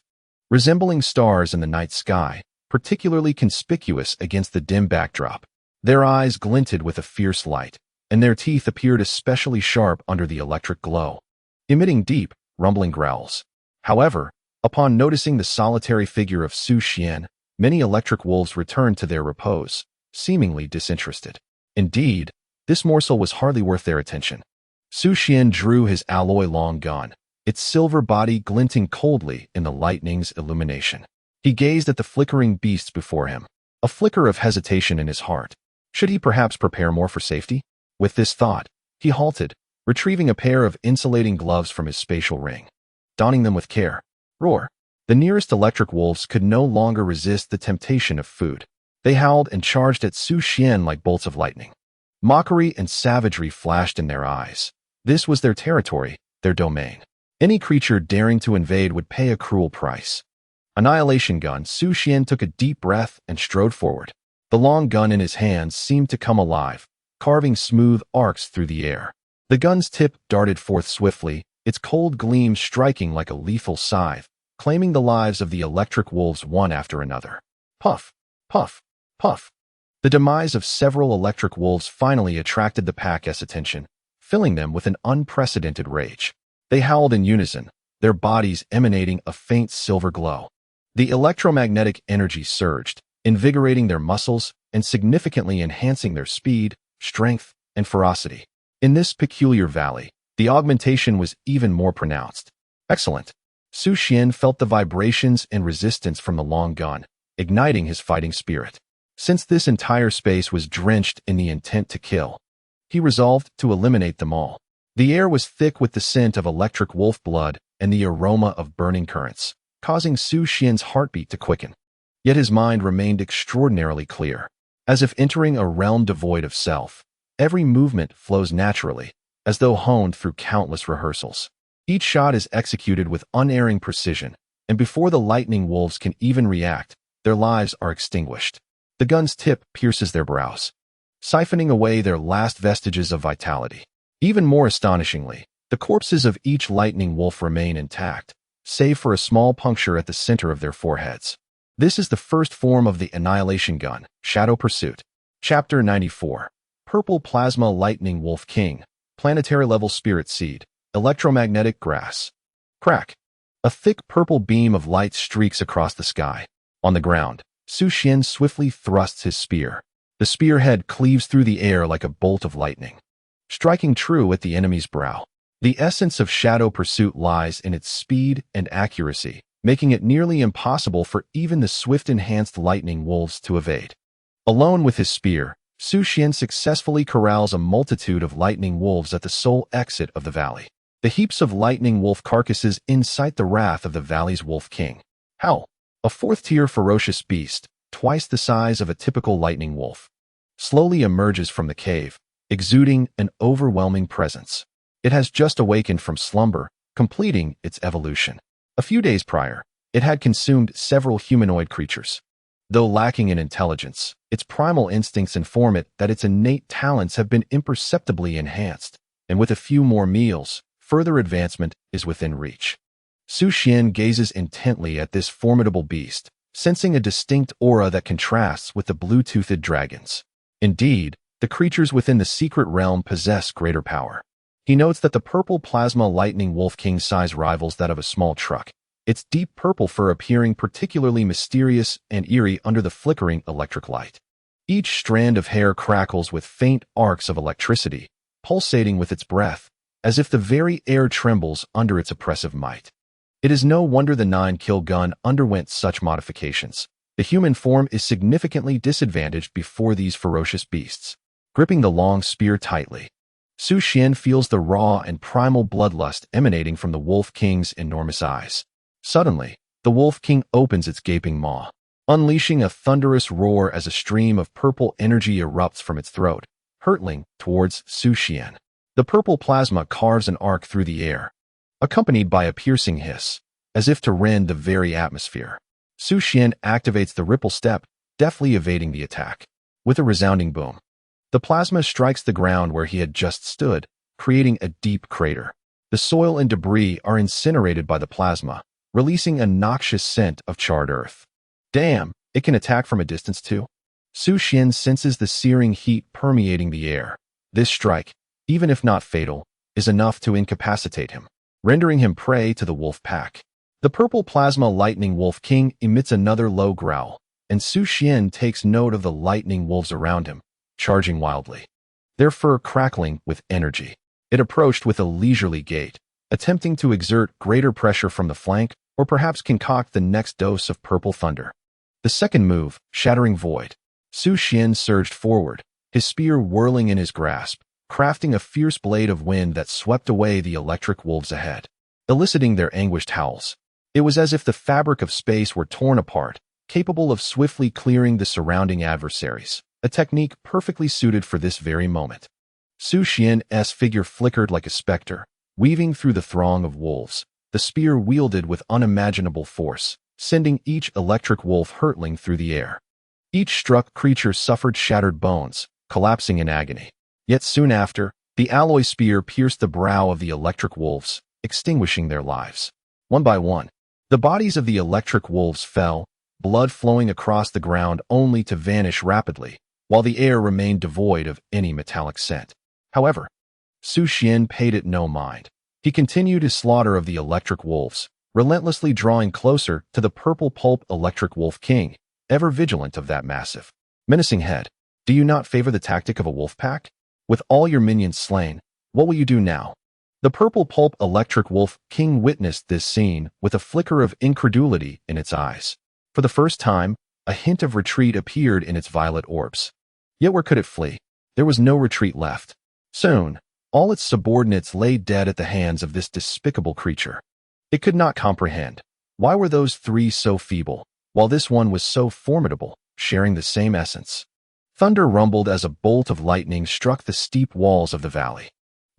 resembling stars in the night sky, particularly conspicuous against the dim backdrop. Their eyes glinted with a fierce light, and their teeth appeared especially sharp under the electric glow, emitting deep, rumbling growls. However, Upon noticing the solitary figure of Su Xuan, many electric wolves returned to their repose, seemingly disinterested. Indeed, this morsel was hardly worth their attention. Su Xuan drew his alloy long gun, its silver body glinting coldly in the lightning's illumination. He gazed at the flickering beasts before him, a flicker of hesitation in his heart. Should he perhaps prepare more for safety? With this thought, he halted, retrieving a pair of insulating gloves from his spatial ring. Donning them with care, roar! The nearest electric wolves could no longer resist the temptation of food. They howled and charged at Su Xuan like bolts of lightning. Mockery and savagery flashed in their eyes. This was their territory, their domain. Any creature daring to invade would pay a cruel price. Annihilation gun, Su Xuan took a deep breath and strode forward. The long gun in his hands seemed to come alive, carving smooth arcs through the air. The gun's tip darted forth swiftly, its cold gleam striking like a lethal scythe, claiming the lives of the electric wolves one after another. Puff, puff, puff. The demise of several electric wolves finally attracted the pack's attention, filling them with an unprecedented rage. They howled in unison, their bodies emanating a faint silver glow. The electromagnetic energy surged, invigorating their muscles and significantly enhancing their speed, strength, and ferocity. In this peculiar valley, the augmentation was even more pronounced. Excellent. Su Xuan felt the vibrations and resistance from the long gun, igniting his fighting spirit. Since this entire space was drenched in the intent to kill, he resolved to eliminate them all. The air was thick with the scent of electric wolf blood and the aroma of burning currents, causing Su Xuan's heartbeat to quicken. Yet his mind remained extraordinarily clear. As if entering a realm devoid of self, every movement flows naturally, as though honed through countless rehearsals. Each shot is executed with unerring precision, and before the lightning wolves can even react, their lives are extinguished. The gun's tip pierces their brows, siphoning away their last vestiges of vitality. Even more astonishingly, the corpses of each lightning wolf remain intact, save for a small puncture at the center of their foreheads. This is the first form of the annihilation gun, Shadow Pursuit. Chapter 94. Purple Plasma Lightning Wolf King, Planetary Level Spirit Seed, Electromagnetic Grass. Crack! A thick purple beam of light streaks across the sky. On the ground, Su Xuan swiftly thrusts his spear. The spearhead cleaves through the air like a bolt of lightning, striking true at the enemy's brow. The essence of Shadow Pursuit lies in its speed and accuracy, making it nearly impossible for even the swift-enhanced lightning wolves to evade. Alone with his spear, Su Xuan successfully corrals a multitude of lightning wolves at the sole exit of the valley. The heaps of lightning wolf carcasses incite the wrath of the valley's wolf king. Howl! A fourth-tier ferocious beast, twice the size of a typical lightning wolf, slowly emerges from the cave, exuding an overwhelming presence. It has just awakened from slumber, completing its evolution. A few days prior, it had consumed several humanoid creatures. Though lacking in intelligence, its primal instincts inform it that its innate talents have been imperceptibly enhanced, and with a few more meals, further advancement is within reach. Su Xuan gazes intently at this formidable beast, sensing a distinct aura that contrasts with the blue-toothed dragons. Indeed, the creatures within the secret realm possess greater power. He notes that the purple plasma lightning wolf king size rivals that of a small truck, its deep purple fur appearing particularly mysterious and eerie under the flickering electric light. Each strand of hair crackles with faint arcs of electricity, pulsating with its breath, as if the very air trembles under its oppressive might. It is no wonder the 9-kill gun underwent such modifications. The human form is significantly disadvantaged before these ferocious beasts. Gripping the long spear tightly, Su Xuan feels the raw and primal bloodlust emanating from the Wolf King's enormous eyes. Suddenly, the Wolf King opens its gaping maw, unleashing a thunderous roar as a stream of purple energy erupts from its throat, hurtling towards Su Xuan. The purple plasma carves an arc through the air, accompanied by a piercing hiss, as if to rend the very atmosphere. Su Xuan activates the ripple step, deftly evading the attack. With a resounding boom, the plasma strikes the ground where he had just stood, creating a deep crater. The soil and debris are incinerated by the plasma, releasing a noxious scent of charred earth. Damn, it can attack from a distance too. Su Xuan senses the searing heat permeating the air. This strike, even if not fatal, is enough to incapacitate him, rendering him prey to the wolf pack. The purple plasma lightning wolf king emits another low growl, and Su Xuan takes note of the lightning wolves around him, charging wildly, their fur crackling with energy. It approached with a leisurely gait, attempting to exert greater pressure from the flank or perhaps concoct the next dose of purple thunder. The second move, Shattering Void. Su Xuan surged forward, his spear whirling in his grasp, crafting a fierce blade of wind that swept away the electric wolves ahead, eliciting their anguished howls. It was as if the fabric of space were torn apart, capable of swiftly clearing the surrounding adversaries, a technique perfectly suited for this very moment. Su Xuan's figure flickered like a specter, weaving through the throng of wolves, the spear wielded with unimaginable force, sending each electric wolf hurtling through the air. Each struck creature suffered shattered bones, collapsing in agony. Yet soon after, the alloy spear pierced the brow of the electric wolves, extinguishing their lives. One by one, the bodies of the electric wolves fell, blood flowing across the ground only to vanish rapidly, while the air remained devoid of any metallic scent. However, Su Xuan paid it no mind. He continued his slaughter of the electric wolves, relentlessly drawing closer to the purple pulp electric wolf king, ever vigilant of that massive, menacing head. Do you not favor the tactic of a wolf pack? With all your minions slain, what will you do now? The purple pulp electric wolf king witnessed this scene with a flicker of incredulity in its eyes. For the first time, a hint of retreat appeared in its violet orbs. Yet where could it flee? There was no retreat left. Soon, all its subordinates lay dead at the hands of this despicable creature. It could not comprehend. Why were those three so feeble, while this one was so formidable, sharing the same essence? Thunder rumbled as a bolt of lightning struck the steep walls of the valley.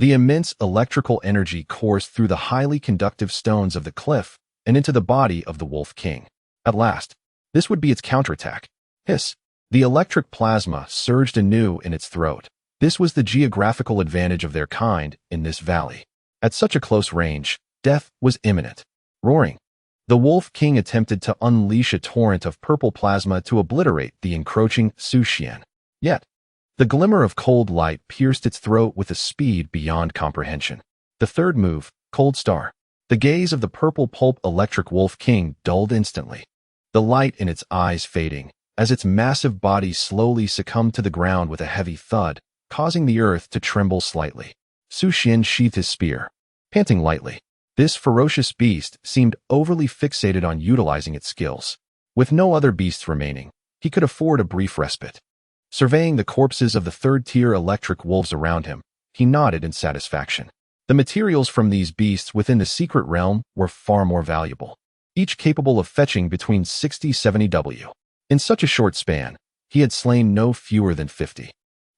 The immense electrical energy coursed through the highly conductive stones of the cliff and into the body of the Wolf King. At last, this would be its counterattack. Hiss! The electric plasma surged anew in its throat. This was the geographical advantage of their kind in this valley. At such a close range, death was imminent. Roaring, the Wolf King attempted to unleash a torrent of purple plasma to obliterate the encroaching Su Xuan. Yet, the glimmer of cold light pierced its throat with a speed beyond comprehension. The third move, Cold Star. The gaze of the purple pulp electric Wolf King dulled instantly, the light in its eyes fading, as its massive body slowly succumbed to the ground with a heavy thud, causing the earth to tremble slightly. Su Xuan sheathed his spear, panting lightly. This ferocious beast seemed overly fixated on utilizing its skills. With no other beasts remaining, he could afford a brief respite. Surveying the corpses of the third-tier electric wolves around him, he nodded in satisfaction. The materials from these beasts within the secret realm were far more valuable, each capable of fetching between 60-70 W. In such a short span, he had slain no fewer than 50.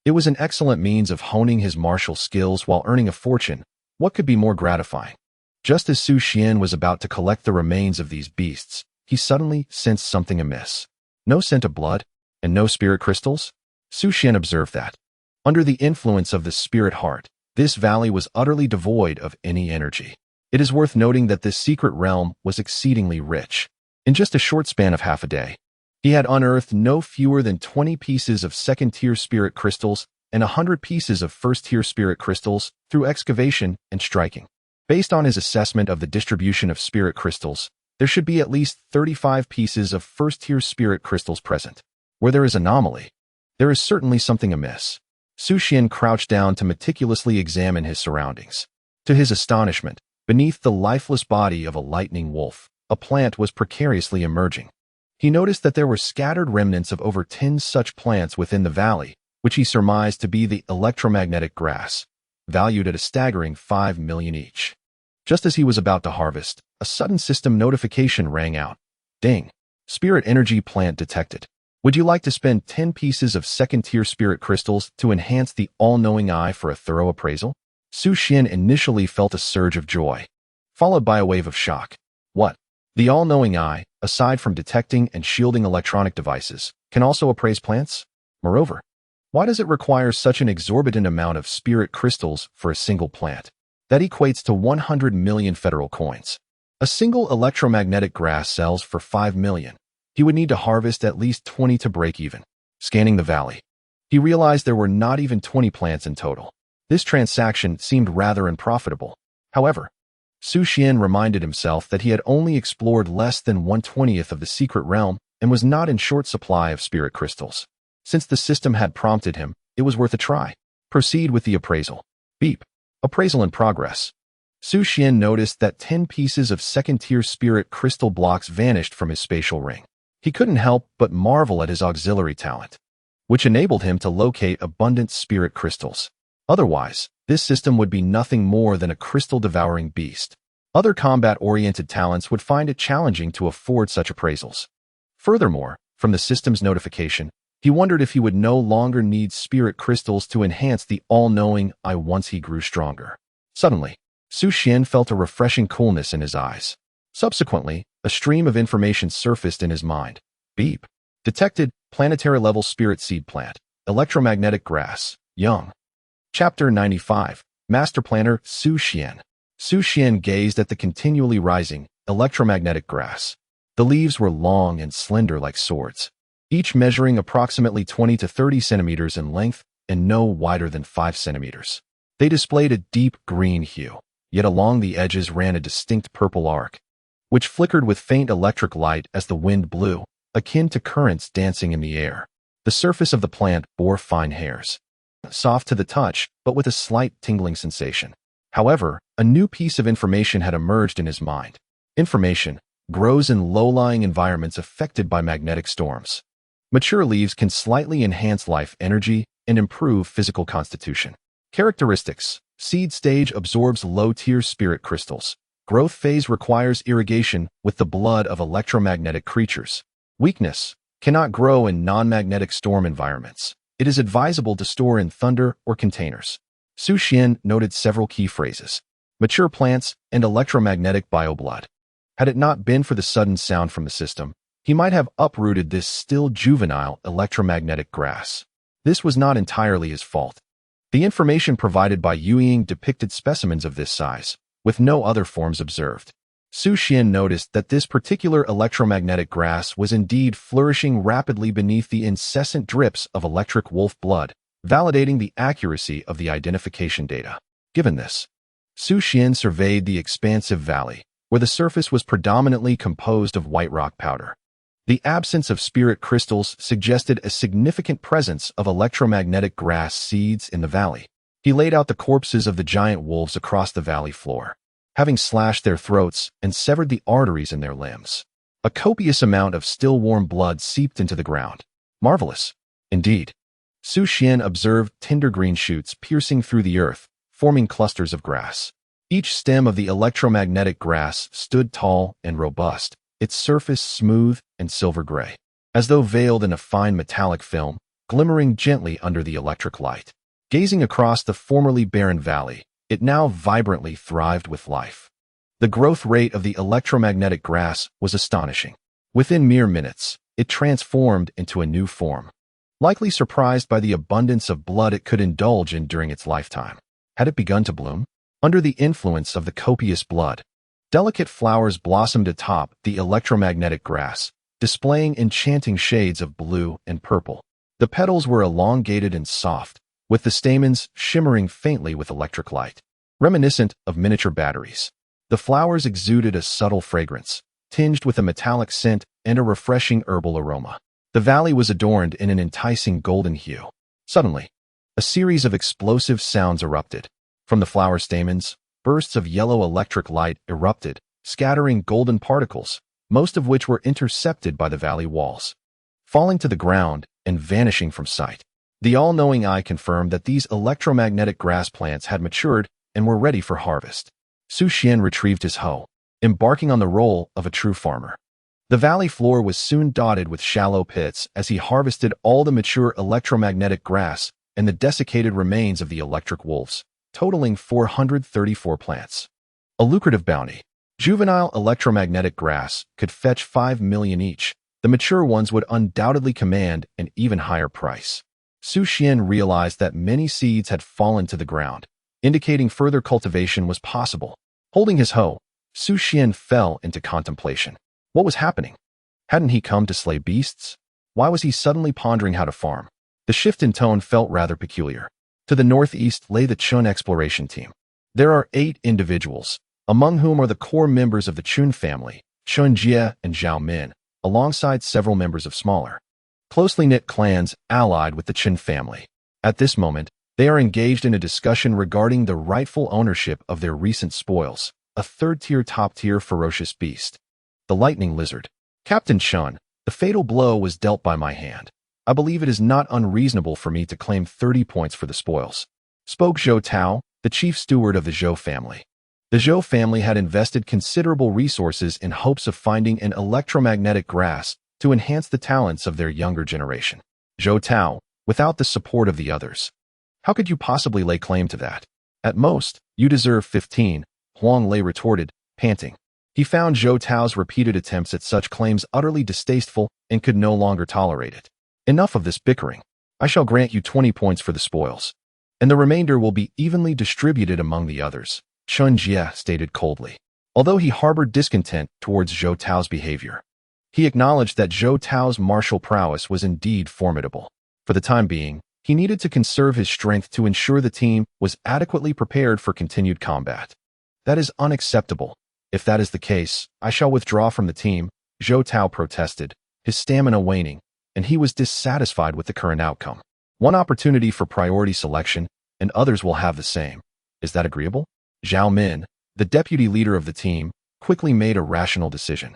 It was an excellent means of honing his martial skills while earning a fortune. What could be more gratifying? Just as Su Xuan was about to collect the remains of these beasts, he suddenly sensed something amiss. No scent of blood, and no spirit crystals? Su Xuan observed that, under the influence of the spirit heart, this valley was utterly devoid of any energy. It is worth noting that this secret realm was exceedingly rich. In just a short span of half a day, he had unearthed no fewer than 20 pieces of second-tier spirit crystals and 100 pieces of first-tier spirit crystals through excavation and striking. Based on his assessment of the distribution of spirit crystals, there should be at least 35 pieces of first-tier spirit crystals present. Where there is anomaly, there is certainly something amiss. Su Xuan crouched down to meticulously examine his surroundings. To his astonishment, beneath the lifeless body of a lightning wolf, a plant was precariously emerging. He noticed that there were scattered remnants of over 10 such plants within the valley, which he surmised to be the electromagnetic grass, valued at a staggering 5 million each. Just as he was about to harvest, a sudden system notification rang out. Ding! Spirit energy plant detected. Would you like to spend 10 pieces of second-tier spirit crystals to enhance the all-knowing eye for a thorough appraisal? Su Xuan initially felt a surge of joy, followed by a wave of shock. What? The all-knowing eye, aside from detecting and shielding electronic devices, can also appraise plants? Moreover, why does it require such an exorbitant amount of spirit crystals for a single plant? That equates to 100 million federal coins. A single electromagnetic grass sells for 5 million. He would need to harvest at least 20 to break even. Scanning the valley, he realized there were not even 20 plants in total. This transaction seemed rather unprofitable. However, Su Xuan reminded himself that he had only explored less than 1/20th of the secret realm and was not in short supply of spirit crystals. Since the system had prompted him, it was worth a try. Proceed with the appraisal. Beep. Appraisal in progress. Su Xuan noticed that 10 pieces of second-tier spirit crystal blocks vanished from his spatial ring. He couldn't help but marvel at his auxiliary talent, which enabled him to locate abundant spirit crystals. Otherwise, this system would be nothing more than a crystal-devouring beast. Other combat-oriented talents would find it challenging to afford such appraisals. Furthermore, from the system's notification, he wondered if he would no longer need spirit crystals to enhance the all-knowing eye once he grew stronger. Suddenly, Su Xuan felt a refreshing coolness in his eyes. Subsequently, a stream of information surfaced in his mind. Beep. Detected, planetary-level spirit seed plant, electromagnetic grass, young. Chapter 95, Master Planner Su Xuan. Su Xuan gazed at the continually rising, electromagnetic grass. The leaves were long and slender like swords, each measuring approximately 20 to 30 centimeters in length and no wider than 5 centimeters. They displayed a deep green hue, yet along the edges ran a distinct purple arc, which flickered with faint electric light as the wind blew, akin to currents dancing in the air. The surface of the plant bore fine hairs, soft to the touch, but with a slight tingling sensation. However, a new piece of information had emerged in his mind. Information grows in low-lying environments affected by magnetic storms. Mature leaves can slightly enhance life energy and improve physical constitution. Characteristics: seed stage absorbs low-tier spirit crystals. Growth phase requires irrigation with the blood of electromagnetic creatures. Weakness: cannot grow in non-magnetic storm environments. It is advisable to store in thunder or containers. Su Xuan noted several key phrases: mature plants and electromagnetic bioblood. Had it not been for the sudden sound from the system, he might have uprooted this still juvenile electromagnetic grass. This was not entirely his fault. The information provided by Yu Ying depicted specimens of this size, with no other forms observed. Su Xuan noticed that this particular electromagnetic grass was indeed flourishing rapidly beneath the incessant drips of electric wolf blood, validating the accuracy of the identification data. Given this, Su Xuan surveyed the expansive valley, where the surface was predominantly composed of white rock powder. The absence of spirit crystals suggested a significant presence of electromagnetic grass seeds in the valley. He laid out the corpses of the giant wolves across the valley floor, having slashed their throats and severed the arteries in their limbs. A copious amount of still warm blood seeped into the ground. Marvelous. Indeed. Su Xuan observed tender green shoots piercing through the earth, forming clusters of grass. Each stem of the electromagnetic grass stood tall and robust, its surface smooth and silver gray, as though veiled in a fine metallic film, glimmering gently under the electric light. Gazing across the formerly barren valley, it now vibrantly thrived with life. The growth rate of the electromagnetic grass was astonishing. Within mere minutes, it transformed into a new form. Likely surprised by the abundance of blood it could indulge in during its lifetime. Had it begun to bloom? Under the influence of the copious blood, delicate flowers blossomed atop the electromagnetic grass, displaying enchanting shades of blue and purple. The petals were elongated and soft, with the stamens shimmering faintly with electric light, reminiscent of miniature batteries. The flowers exuded a subtle fragrance, tinged with a metallic scent and a refreshing herbal aroma. The valley was adorned in an enticing golden hue. Suddenly, a series of explosive sounds erupted. From the flower stamens, bursts of yellow electric light erupted, scattering golden particles, most of which were intercepted by the valley walls, falling to the ground and vanishing from sight. The all-knowing eye confirmed that these electromagnetic grass plants had matured and were ready for harvest. Su Xuan retrieved his hoe, embarking on the role of a true farmer. The valley floor was soon dotted with shallow pits as he harvested all the mature electromagnetic grass and the desiccated remains of the electric wolves, totaling 434 plants. A lucrative bounty. Juvenile electromagnetic grass could fetch 5 million each. The mature ones would undoubtedly command an even higher price. Su Xuan realized that many seeds had fallen to the ground, indicating further cultivation was possible. Holding his hoe, Su Xuan fell into contemplation. What was happening? Hadn't he come to slay beasts? Why was he suddenly pondering how to farm? The shift in tone felt rather peculiar. To the northeast lay the Chun exploration team. There are 8 individuals, among whom are the core members of the Chun family, Chun Jie and Zhao Min, alongside several members of smaller, closely knit clans allied with the Chun family. At this moment, they are engaged in a discussion regarding the rightful ownership of their recent spoils, a third-tier top-tier ferocious beast, the lightning lizard. Captain Chun, the fatal blow was dealt by my hand. I believe it is not unreasonable for me to claim 30 points for the spoils, spoke Zhou Tao, the chief steward of the Zhou family. The Zhou family had invested considerable resources in hopes of finding an electromagnetic grass to enhance the talents of their younger generation. Zhou Tao, without the support of the others. How could you possibly lay claim to that? At most, you deserve 15, Huang Lei retorted, panting. He found Zhou Tao's repeated attempts at such claims utterly distasteful and could no longer tolerate it. Enough of this bickering. I shall grant you 20 points for the spoils, and the remainder will be evenly distributed among the others, Chun Jie stated coldly. Although he harbored discontent towards Zhou Tao's behavior, he acknowledged that Zhou Tao's martial prowess was indeed formidable. For the time being, he needed to conserve his strength to ensure the team was adequately prepared for continued combat. That is unacceptable. If that is the case, I shall withdraw from the team, Zhou Tao protested, his stamina waning, and he was dissatisfied with the current outcome. One opportunity for priority selection, and others will have the same. Is that agreeable? Zhao Min, the deputy leader of the team, quickly made a rational decision.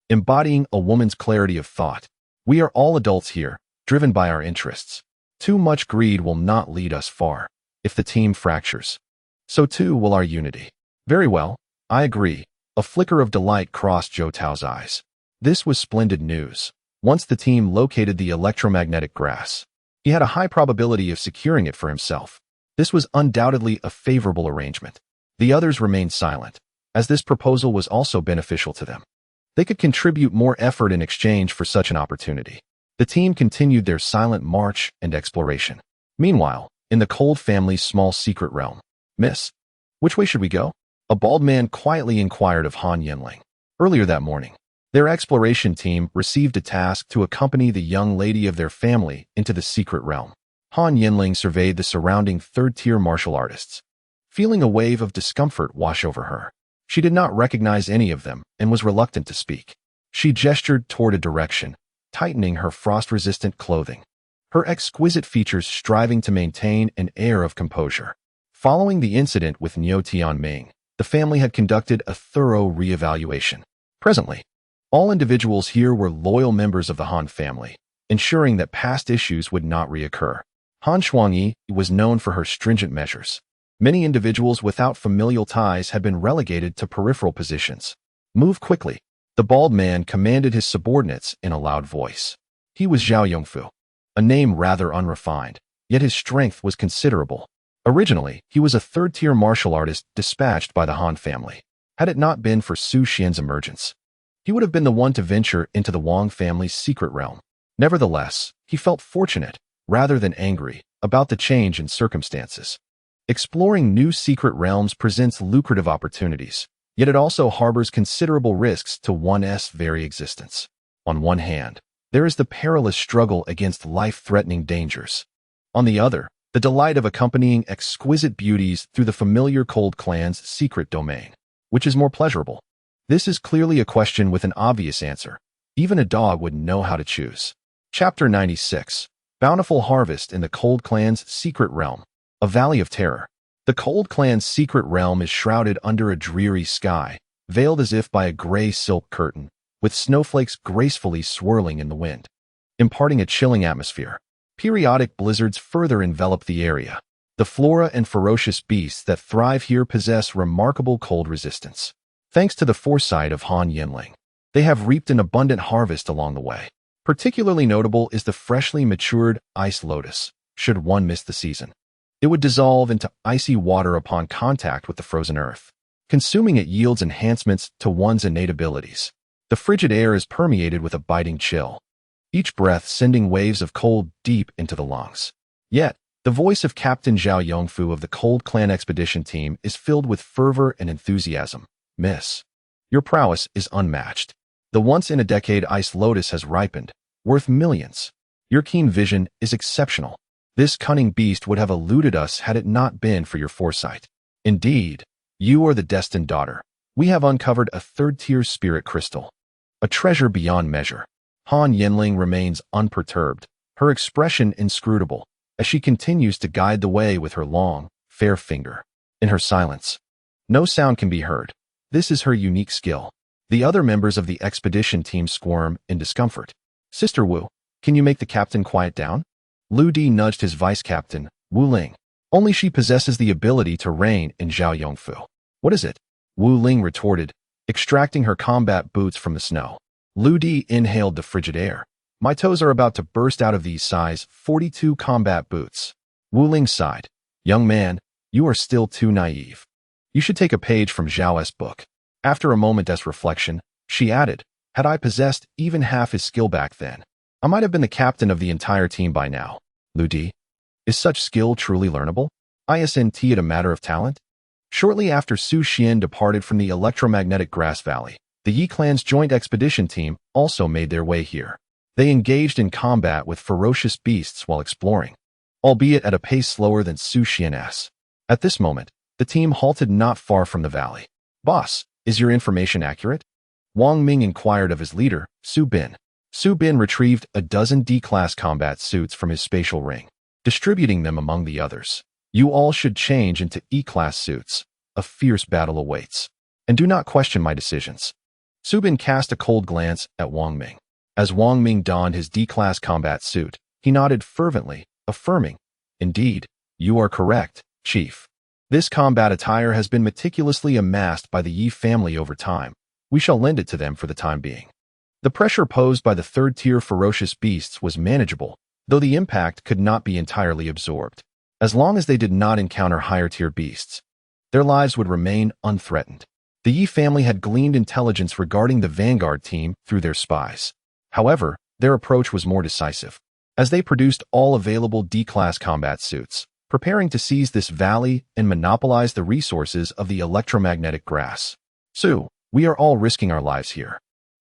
Embodying a woman's clarity of thought. We are all adults here, driven by our interests. Too much greed will not lead us far. If the team fractures, so too will our unity. Very well, I agree. A flicker of delight crossed Zhou Tao's eyes. This was splendid news. Once the team located the electromagnetic grass, he had a high probability of securing it for himself. This was undoubtedly a favorable arrangement. The others remained silent, as this proposal was also beneficial to them. They could contribute more effort in exchange for such an opportunity. The team continued their silent march and exploration. Meanwhile, in the Cold family's small secret realm, Miss, which way should we go? A bald man quietly inquired of Han Yanling. Earlier that morning, their exploration team received a task to accompany the young lady of their family into the secret realm. Han Yanling surveyed the surrounding third-tier martial artists, feeling a wave of discomfort wash over her. She did not recognize any of them and was reluctant to speak. She gestured toward a direction, tightening her frost-resistant clothing, her exquisite features striving to maintain an air of composure. Following the incident with Niu Tianming, the family had conducted a thorough re-evaluation. Presently, all individuals here were loyal members of the Han family, ensuring that past issues would not reoccur. Han Shuangyi was known for her stringent measures. Many individuals without familial ties had been relegated to peripheral positions. Move quickly, the bald man commanded his subordinates in a loud voice. He was Zhao Yongfu, a name rather unrefined, yet his strength was considerable. Originally, he was a third-tier martial artist dispatched by the Han family. Had it not been for Su Xuan's emergence, he would have been the one to venture into the Wang family's secret realm. Nevertheless, he felt fortunate, rather than angry, about the change in circumstances. Exploring new secret realms presents lucrative opportunities, yet it also harbors considerable risks to one's very existence. On one hand, there is the perilous struggle against life-threatening dangers. On the other, the delight of accompanying exquisite beauties through the familiar Cold clan's secret domain. Which is more pleasurable? This is clearly a question with an obvious answer. Even a dog would know how to choose. Chapter 96. Bountiful Harvest in the Cold clan's secret realm. A Valley of Terror. The Cold clan's secret realm is shrouded under a dreary sky, veiled as if by a gray silk curtain, with snowflakes gracefully swirling in the wind, imparting a chilling atmosphere. Periodic blizzards further envelop the area. The flora and ferocious beasts that thrive here possess remarkable cold resistance. Thanks to the foresight of Han Yanling, they have reaped an abundant harvest along the way. Particularly notable is the freshly matured ice lotus. Should one miss the season, it would dissolve into icy water upon contact with the frozen earth. Consuming it yields enhancements to one's innate abilities. The frigid air is permeated with a biting chill, each breath sending waves of cold deep into the lungs. Yet, the voice of Captain Zhao Yongfu of the Cold Clan expedition team is filled with fervor and enthusiasm. Miss, your prowess is unmatched. The once-in-a-decade ice lotus has ripened, worth millions. Your keen vision is exceptional. This cunning beast would have eluded us had it not been for your foresight. Indeed, you are the destined daughter. We have uncovered a third-tier spirit crystal, a treasure beyond measure. Han Yanling remains unperturbed, her expression inscrutable, as she continues to guide the way with her long, fair finger. In her silence, no sound can be heard. This is her unique skill. The other members of the expedition team squirm in discomfort. Sister Wu, can you make the captain quiet down? Lu Di nudged his vice captain, Wu Ling. Only she possesses the ability to reign in Zhao Yongfu. What is it? Wu Ling retorted, extracting her combat boots from the snow. Lu Di inhaled the frigid air. My toes are about to burst out of these size 42 combat boots. Wu Ling sighed. Young man, you are still too naive. You should take a page from Zhao's book. After a moment's reflection, she added, had I possessed even half his skill back then, I might have been the captain of the entire team by now. Lu Di, is such skill truly learnable? Isn't it a matter of talent? Shortly after Su Xuan departed from the electromagnetic grass valley, the Yi clan's joint expedition team also made their way here. They engaged in combat with ferocious beasts while exploring, albeit at a pace slower than Su Xuan's. At this moment, the team halted not far from the valley. Boss, is your information accurate? Wang Ming inquired of his leader, Su Bin. Su Bin retrieved a dozen D-class combat suits from his spatial ring, distributing them among the others. You all should change into E-class suits. A fierce battle awaits. And do not question my decisions. Su Bin cast a cold glance at Wang Ming. As Wang Ming donned his D-class combat suit, he nodded fervently, affirming, indeed, you are correct, Chief. This combat attire has been meticulously amassed by the Yi family over time. We shall lend it to them for the time being. The pressure posed by the third-tier ferocious beasts was manageable, though the impact could not be entirely absorbed. As long as they did not encounter higher-tier beasts, their lives would remain unthreatened. The Yi family had gleaned intelligence regarding the vanguard team through their spies. However, their approach was more decisive, as they produced all available D-class combat suits, preparing to seize this valley and monopolize the resources of the electromagnetic grass. Su, we are all risking our lives here.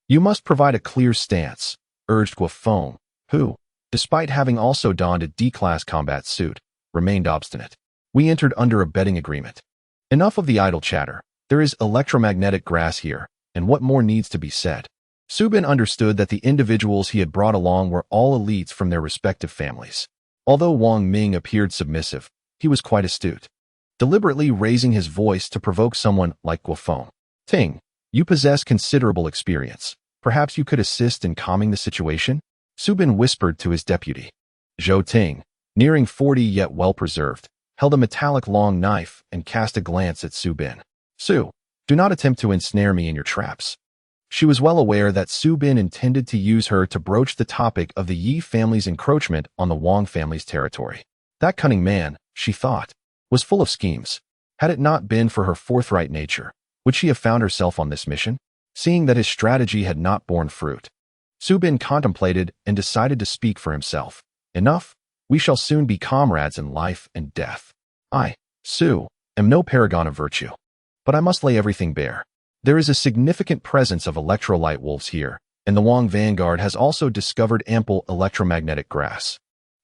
You must provide a clear stance, urged Guofeng, who, despite having also donned a D-class combat suit, remained obstinate. We entered under a betting agreement. Enough of the idle chatter. There is electromagnetic grass here, and what more needs to be said? Su Bin understood that the individuals he had brought along were all elites from their respective families. Although Wang Ming appeared submissive, he was quite astute, deliberately raising his voice to provoke someone like Guofeng. Ting, you possess considerable experience. Perhaps you could assist in calming the situation? Su Bin whispered to his deputy. Zhou Ting, nearing 40 yet well-preserved, held a metallic long knife and cast a glance at Su Bin. Su, do not attempt to ensnare me in your traps. She was well aware that Su Bin intended to use her to broach the topic of the Yi family's encroachment on the Wang family's territory. That cunning man, she thought, was full of schemes. Had it not been for her forthright nature, would she have found herself on this mission? Seeing that his strategy had not borne fruit, Su Bin contemplated and decided to speak for himself. Enough, we shall soon be comrades in life and death. I, Su, am no paragon of virtue, but I must lay everything bare. There is a significant presence of electrolyte wolves here, and the Wang vanguard has also discovered ample electromagnetic grass.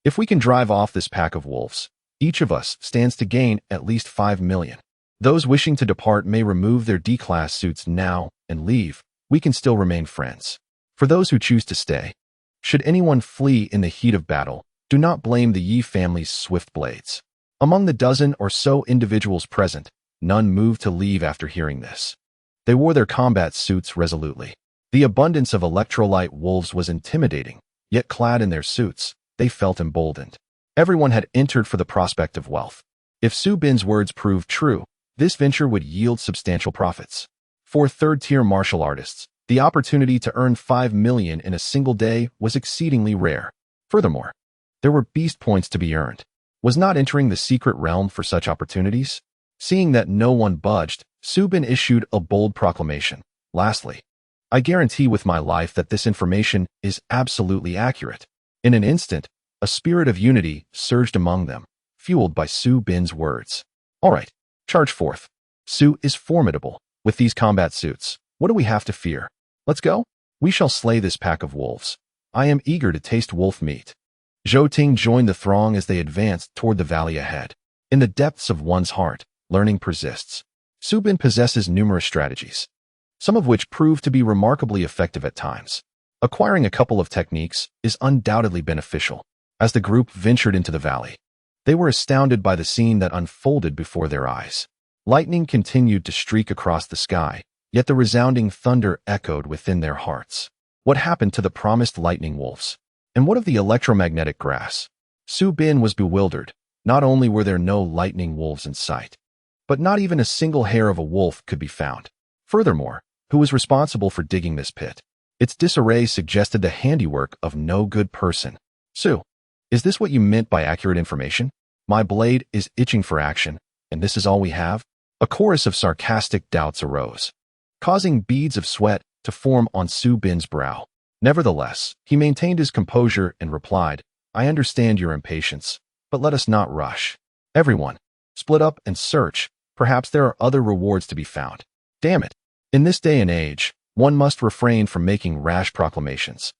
If we can drive off this pack of wolves, each of us stands to gain at least 5 million. Those wishing to depart may remove their D-class suits now and leave. We can still remain friends. For those who choose to stay, should anyone flee in the heat of battle, do not blame the Yi family's swift blades. Among the dozen or so individuals present, none moved to leave after hearing this. They wore their combat suits resolutely. The abundance of electrolyte wolves was intimidating, yet clad in their suits, they felt emboldened. Everyone had entered for the prospect of wealth. If Su Bin's words proved true, this venture would yield substantial profits. For third-tier martial artists, the opportunity to earn 5 million in a single day was exceedingly rare. Furthermore, there were beast points to be earned. Was not entering the secret realm for such opportunities? Seeing that no one budged, Su Bin issued a bold proclamation. Lastly, I guarantee with my life that this information is absolutely accurate. In an instant, a spirit of unity surged among them, fueled by Su Bin's words. All right, charge forth. Su is formidable. With these combat suits, what do we have to fear? Let's go. We shall slay this pack of wolves. I am eager to taste wolf meat. Zhou Ting joined the throng as they advanced toward the valley ahead. In the depths of one's heart, learning persists. Su Bin possesses numerous strategies, some of which prove to be remarkably effective at times. Acquiring a couple of techniques is undoubtedly beneficial. As the group ventured into the valley, they were astounded by the scene that unfolded before their eyes. Lightning continued to streak across the sky, yet the resounding thunder echoed within their hearts. What happened to the promised lightning wolves? And what of the electromagnetic grass? Su Bin was bewildered. Not only were there no lightning wolves in sight, but not even a single hair of a wolf could be found. Furthermore, who was responsible for digging this pit? Its disarray suggested the handiwork of no good person. Su, is this what you meant by accurate information? My blade is itching for action, and this is all we have? A chorus of sarcastic doubts arose, causing beads of sweat to form on Su Bin's brow. Nevertheless, he maintained his composure and replied, I understand your impatience, but let us not rush. Everyone, split up and search. Perhaps there are other rewards to be found. Damn it. In this day and age, one must refrain from making rash proclamations.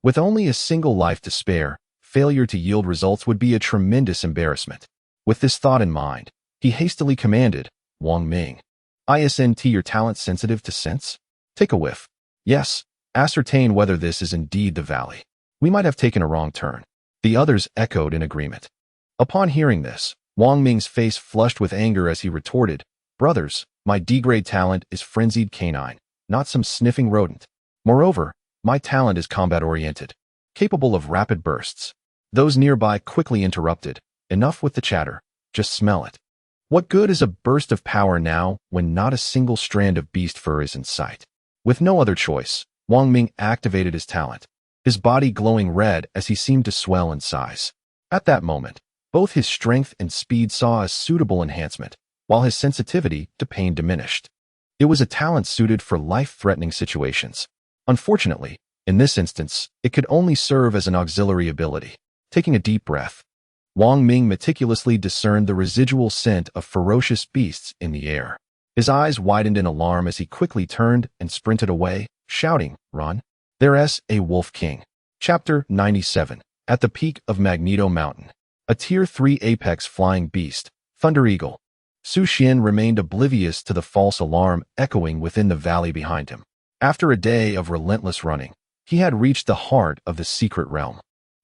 With only a single life to spare, failure to yield results would be a tremendous embarrassment. With this thought in mind, he hastily commanded, Wang Ming, isn't your talent sensitive to scents? Take a whiff. Yes, ascertain whether this is indeed the valley. We might have taken a wrong turn. The others echoed in agreement. Upon hearing this, Wang Ming's face flushed with anger as he retorted, Brothers, my D-grade talent is frenzied canine, not some sniffing rodent. Moreover, my talent is combat-oriented, capable of rapid bursts. Those nearby quickly interrupted. Enough with the chatter. Just smell it. What good is a burst of power now when not a single strand of beast fur is in sight? With no other choice, Wang Ming activated his talent, his body glowing red as he seemed to swell in size. At that moment, both his strength and speed saw a suitable enhancement, while his sensitivity to pain diminished. It was a talent suited for life-threatening situations. Unfortunately, in this instance, it could only serve as an auxiliary ability. Taking a deep breath, Wang Ming meticulously discerned the residual scent of ferocious beasts in the air. His eyes widened in alarm as he quickly turned and sprinted away, shouting, Run! There's a Wolf King. Chapter 97. At the peak of Magneto Mountain, a Tier 3 apex flying beast, Thunder Eagle, Su Xuan remained oblivious to the false alarm echoing within the valley behind him. After a day of relentless running, he had reached the heart of the secret realm.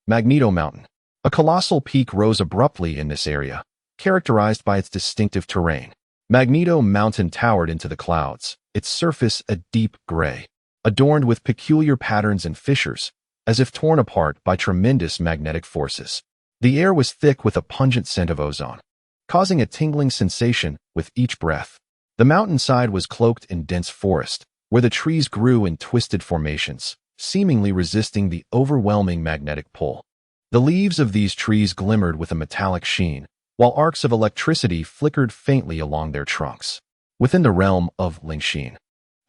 Magneto Mountain. A colossal peak rose abruptly in this area, characterized by its distinctive terrain. Magneto Mountain towered into the clouds, its surface a deep gray, adorned with peculiar patterns and fissures, as if torn apart by tremendous magnetic forces. The air was thick with a pungent scent of ozone, causing a tingling sensation with each breath. The mountainside was cloaked in dense forest, where the trees grew in twisted formations, seemingly resisting the overwhelming magnetic pull. The leaves of these trees glimmered with a metallic sheen, while arcs of electricity flickered faintly along their trunks. Within the realm of Lingxin,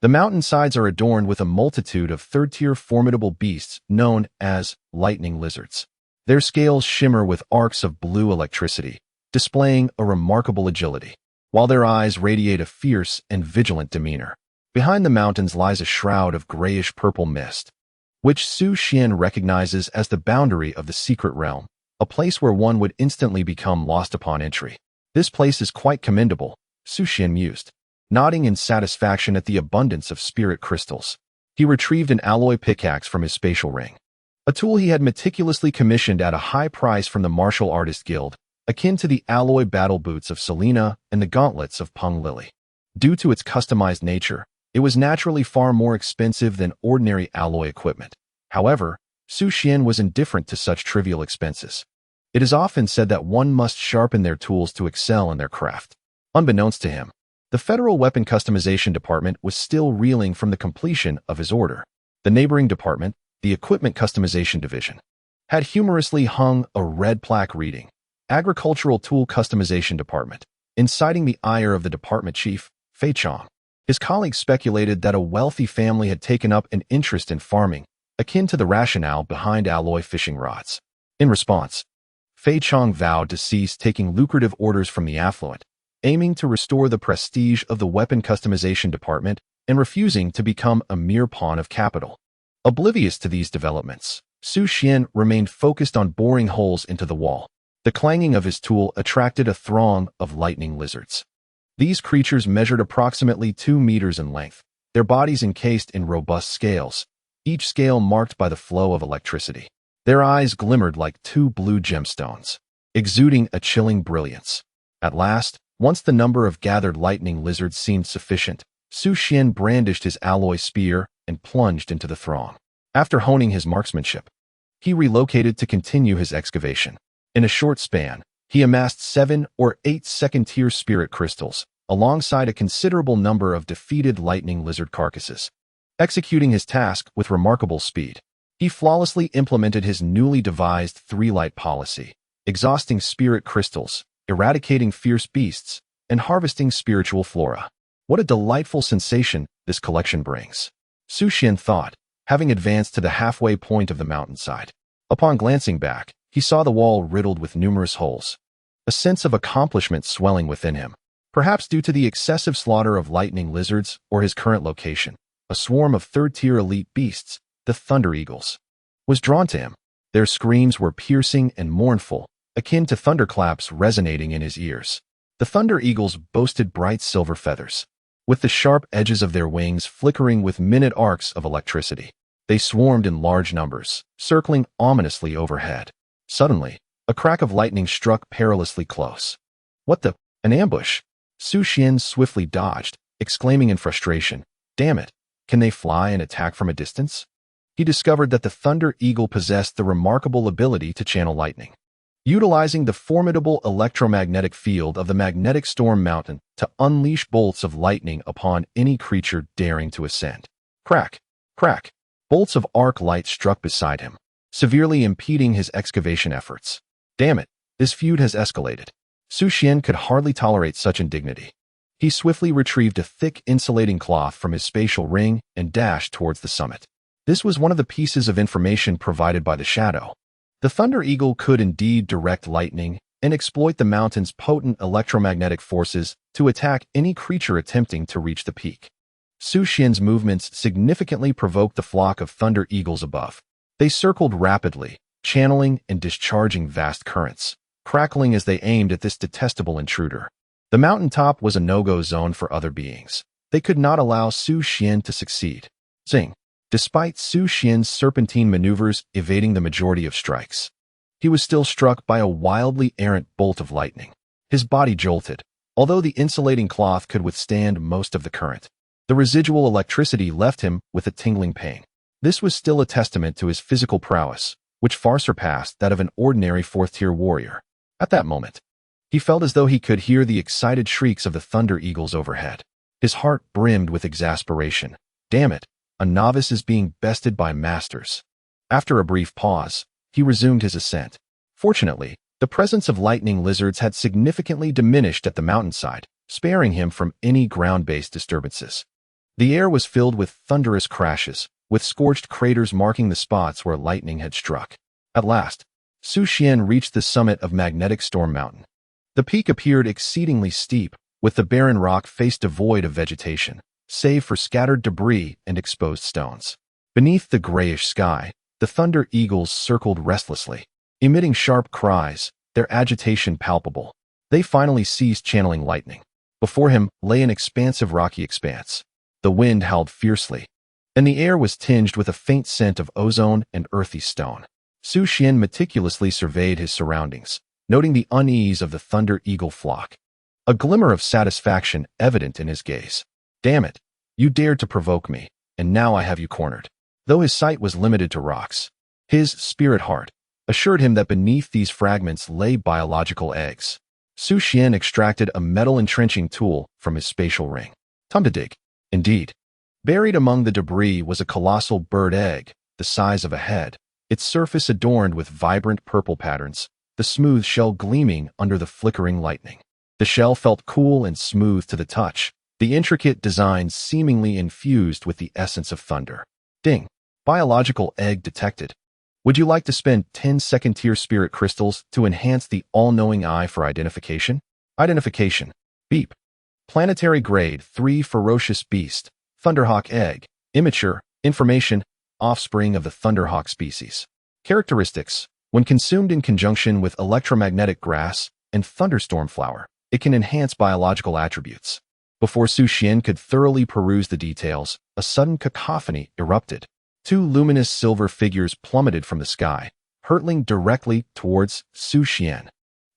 the mountainsides are adorned with a multitude of third-tier formidable beasts known as lightning lizards. Their scales shimmer with arcs of blue electricity, displaying a remarkable agility, while their eyes radiate a fierce and vigilant demeanor. Behind the mountains lies a shroud of grayish-purple mist, which Su Xuan recognizes as the boundary of the secret realm, a place where one would instantly become lost upon entry. This place is quite commendable, Su Xuan mused, nodding in satisfaction at the abundance of spirit crystals. He retrieved an alloy pickaxe from his spatial ring, a tool he had meticulously commissioned at a high price from the Martial Artist Guild, akin to the alloy battle boots of Selena and the gauntlets of Peng Lily. Due to its customized nature, it was naturally far more expensive than ordinary alloy equipment. However, Su Xuan was indifferent to such trivial expenses. It is often said that one must sharpen their tools to excel in their craft. Unbeknownst to him, the Federal Weapon Customization Department was still reeling from the completion of his order. The neighboring department, the Equipment Customization Division, had humorously hung a red plaque reading, Agricultural Tool Customization Department, inciting the ire of the department chief, Fei Chong. His colleagues speculated that a wealthy family had taken up an interest in farming, akin to the rationale behind alloy fishing rods. In response, Fei Chong vowed to cease taking lucrative orders from the affluent, aiming to restore the prestige of the Weapon Customization Department and refusing to become a mere pawn of capital. Oblivious to these developments, Su Xuan remained focused on boring holes into the wall. The clanging of his tool attracted a throng of lightning lizards. These creatures measured approximately 2 meters in length, their bodies encased in robust scales, each scale marked by the flow of electricity. Their eyes glimmered like 2 blue gemstones, exuding a chilling brilliance. At last, once the number of gathered lightning lizards seemed sufficient, Su Xuan brandished his alloy spear and plunged into the throng. After honing his marksmanship, he relocated to continue his excavation. In a short span, he amassed 7 or 8 second-tier spirit crystals, alongside a considerable number of defeated lightning lizard carcasses. Executing his task with remarkable speed, he flawlessly implemented his newly devised 3-light policy, exhausting spirit crystals, eradicating fierce beasts, and harvesting spiritual flora. What a delightful sensation this collection brings, Su Xuan thought, having advanced to the halfway point of the mountainside. Upon glancing back, he saw the wall riddled with numerous holes. A sense of accomplishment swelling within him, perhaps due to the excessive slaughter of lightning lizards or his current location. A swarm of 3rd-tier elite beasts, the Thunder Eagles, was drawn to him. Their screams were piercing and mournful, akin to thunderclaps resonating in his ears. The Thunder Eagles boasted bright silver feathers, with the sharp edges of their wings flickering with minute arcs of electricity. They swarmed in large numbers, circling ominously overhead. Suddenly, a crack of lightning struck perilously close. What the? An ambush! Su Xuan swiftly dodged, exclaiming in frustration, "Damn it! Can they fly and attack from a distance?" He discovered that the Thunder Eagle possessed the remarkable ability to channel lightning, utilizing the formidable electromagnetic field of the magnetic storm mountain to unleash bolts of lightning upon any creature daring to ascend. Crack! Crack! Bolts of arc light struck beside him, severely impeding his excavation efforts. Damn it, this feud has escalated. Su Xuan could hardly tolerate such indignity. He swiftly retrieved a thick insulating cloth from his spatial ring and dashed towards the summit. This was one of the pieces of information provided by the shadow. The Thunder Eagle could indeed direct lightning and exploit the mountain's potent electromagnetic forces to attack any creature attempting to reach the peak. Su Xuan's movements significantly provoked the flock of Thunder Eagles above. They circled rapidly, channeling and discharging vast currents, crackling as they aimed at this detestable intruder. The mountaintop was a no-go zone for other beings. They could not allow Su Xuan to succeed. Zing! Despite Su Xuan's serpentine maneuvers evading the majority of strikes, he was still struck by a wildly errant bolt of lightning. His body jolted. Although the insulating cloth could withstand most of the current, the residual electricity left him with a tingling pain. This was still a testament to his physical prowess, which far surpassed that of an ordinary 4th-tier warrior. At that moment, he felt as though he could hear the excited shrieks of the Thunder Eagles overhead. His heart brimmed with exasperation. Damn it, a novice is being bested by masters. After a brief pause, he resumed his ascent. Fortunately, the presence of lightning lizards had significantly diminished at the mountainside, sparing him from any ground-based disturbances. The air was filled with thunderous crashes, with scorched craters marking the spots where lightning had struck. At last, Su Xuan reached the summit of Magnetic Storm Mountain. The peak appeared exceedingly steep, with the barren rock face devoid of vegetation, save for scattered debris and exposed stones. Beneath the grayish sky, the Thunder Eagles circled restlessly, emitting sharp cries, their agitation palpable. They finally ceased channeling lightning. Before him lay an expansive rocky expanse. The wind howled fiercely, and the air was tinged with a faint scent of ozone and earthy stone. Su Xuan meticulously surveyed his surroundings, noting the unease of the Thunder Eagle flock. A glimmer of satisfaction evident in his gaze. Damn it, you dared to provoke me, and now I have you cornered. Though his sight was limited to rocks, his spirit heart assured him that beneath these fragments lay biological eggs. Su Xuan extracted a metal entrenching tool from his spatial ring. Time to dig. Indeed. Buried among the debris was a colossal bird egg, the size of a head, its surface adorned with vibrant purple patterns, the smooth shell gleaming under the flickering lightning. The shell felt cool and smooth to the touch, the intricate designs seemingly infused with the essence of thunder. Ding. Biological egg detected. Would you like to spend 10 second-tier spirit crystals to enhance the all-knowing eye for identification? Identification. Beep. Planetary grade 3 ferocious beast, Thunderhawk egg, immature, information, offspring of the Thunderhawk species. Characteristics. When consumed in conjunction with electromagnetic grass and thunderstorm flower, It can enhance biological attributes. Before Su Xuan could thoroughly peruse the details, a sudden cacophony erupted. Two luminous silver figures plummeted from the sky, hurtling directly towards Su Xuan.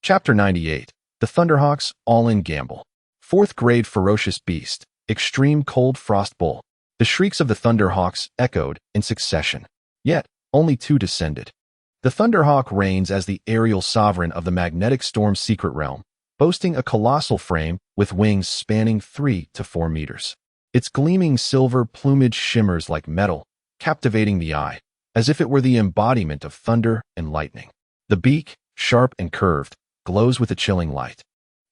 Chapter 98. The Thunderhawks All-In Gamble. Fourth grade ferocious beast, extreme cold frost bull. The shrieks of the Thunderhawks echoed in succession. Yet, only two descended. The Thunderhawk reigns as the aerial sovereign of the magnetic storm's secret realm, boasting a colossal frame with wings spanning 3 to 4 meters. Its gleaming silver plumage shimmers like metal, captivating the eye, as if it were the embodiment of thunder and lightning. The beak, sharp and curved, glows with a chilling light,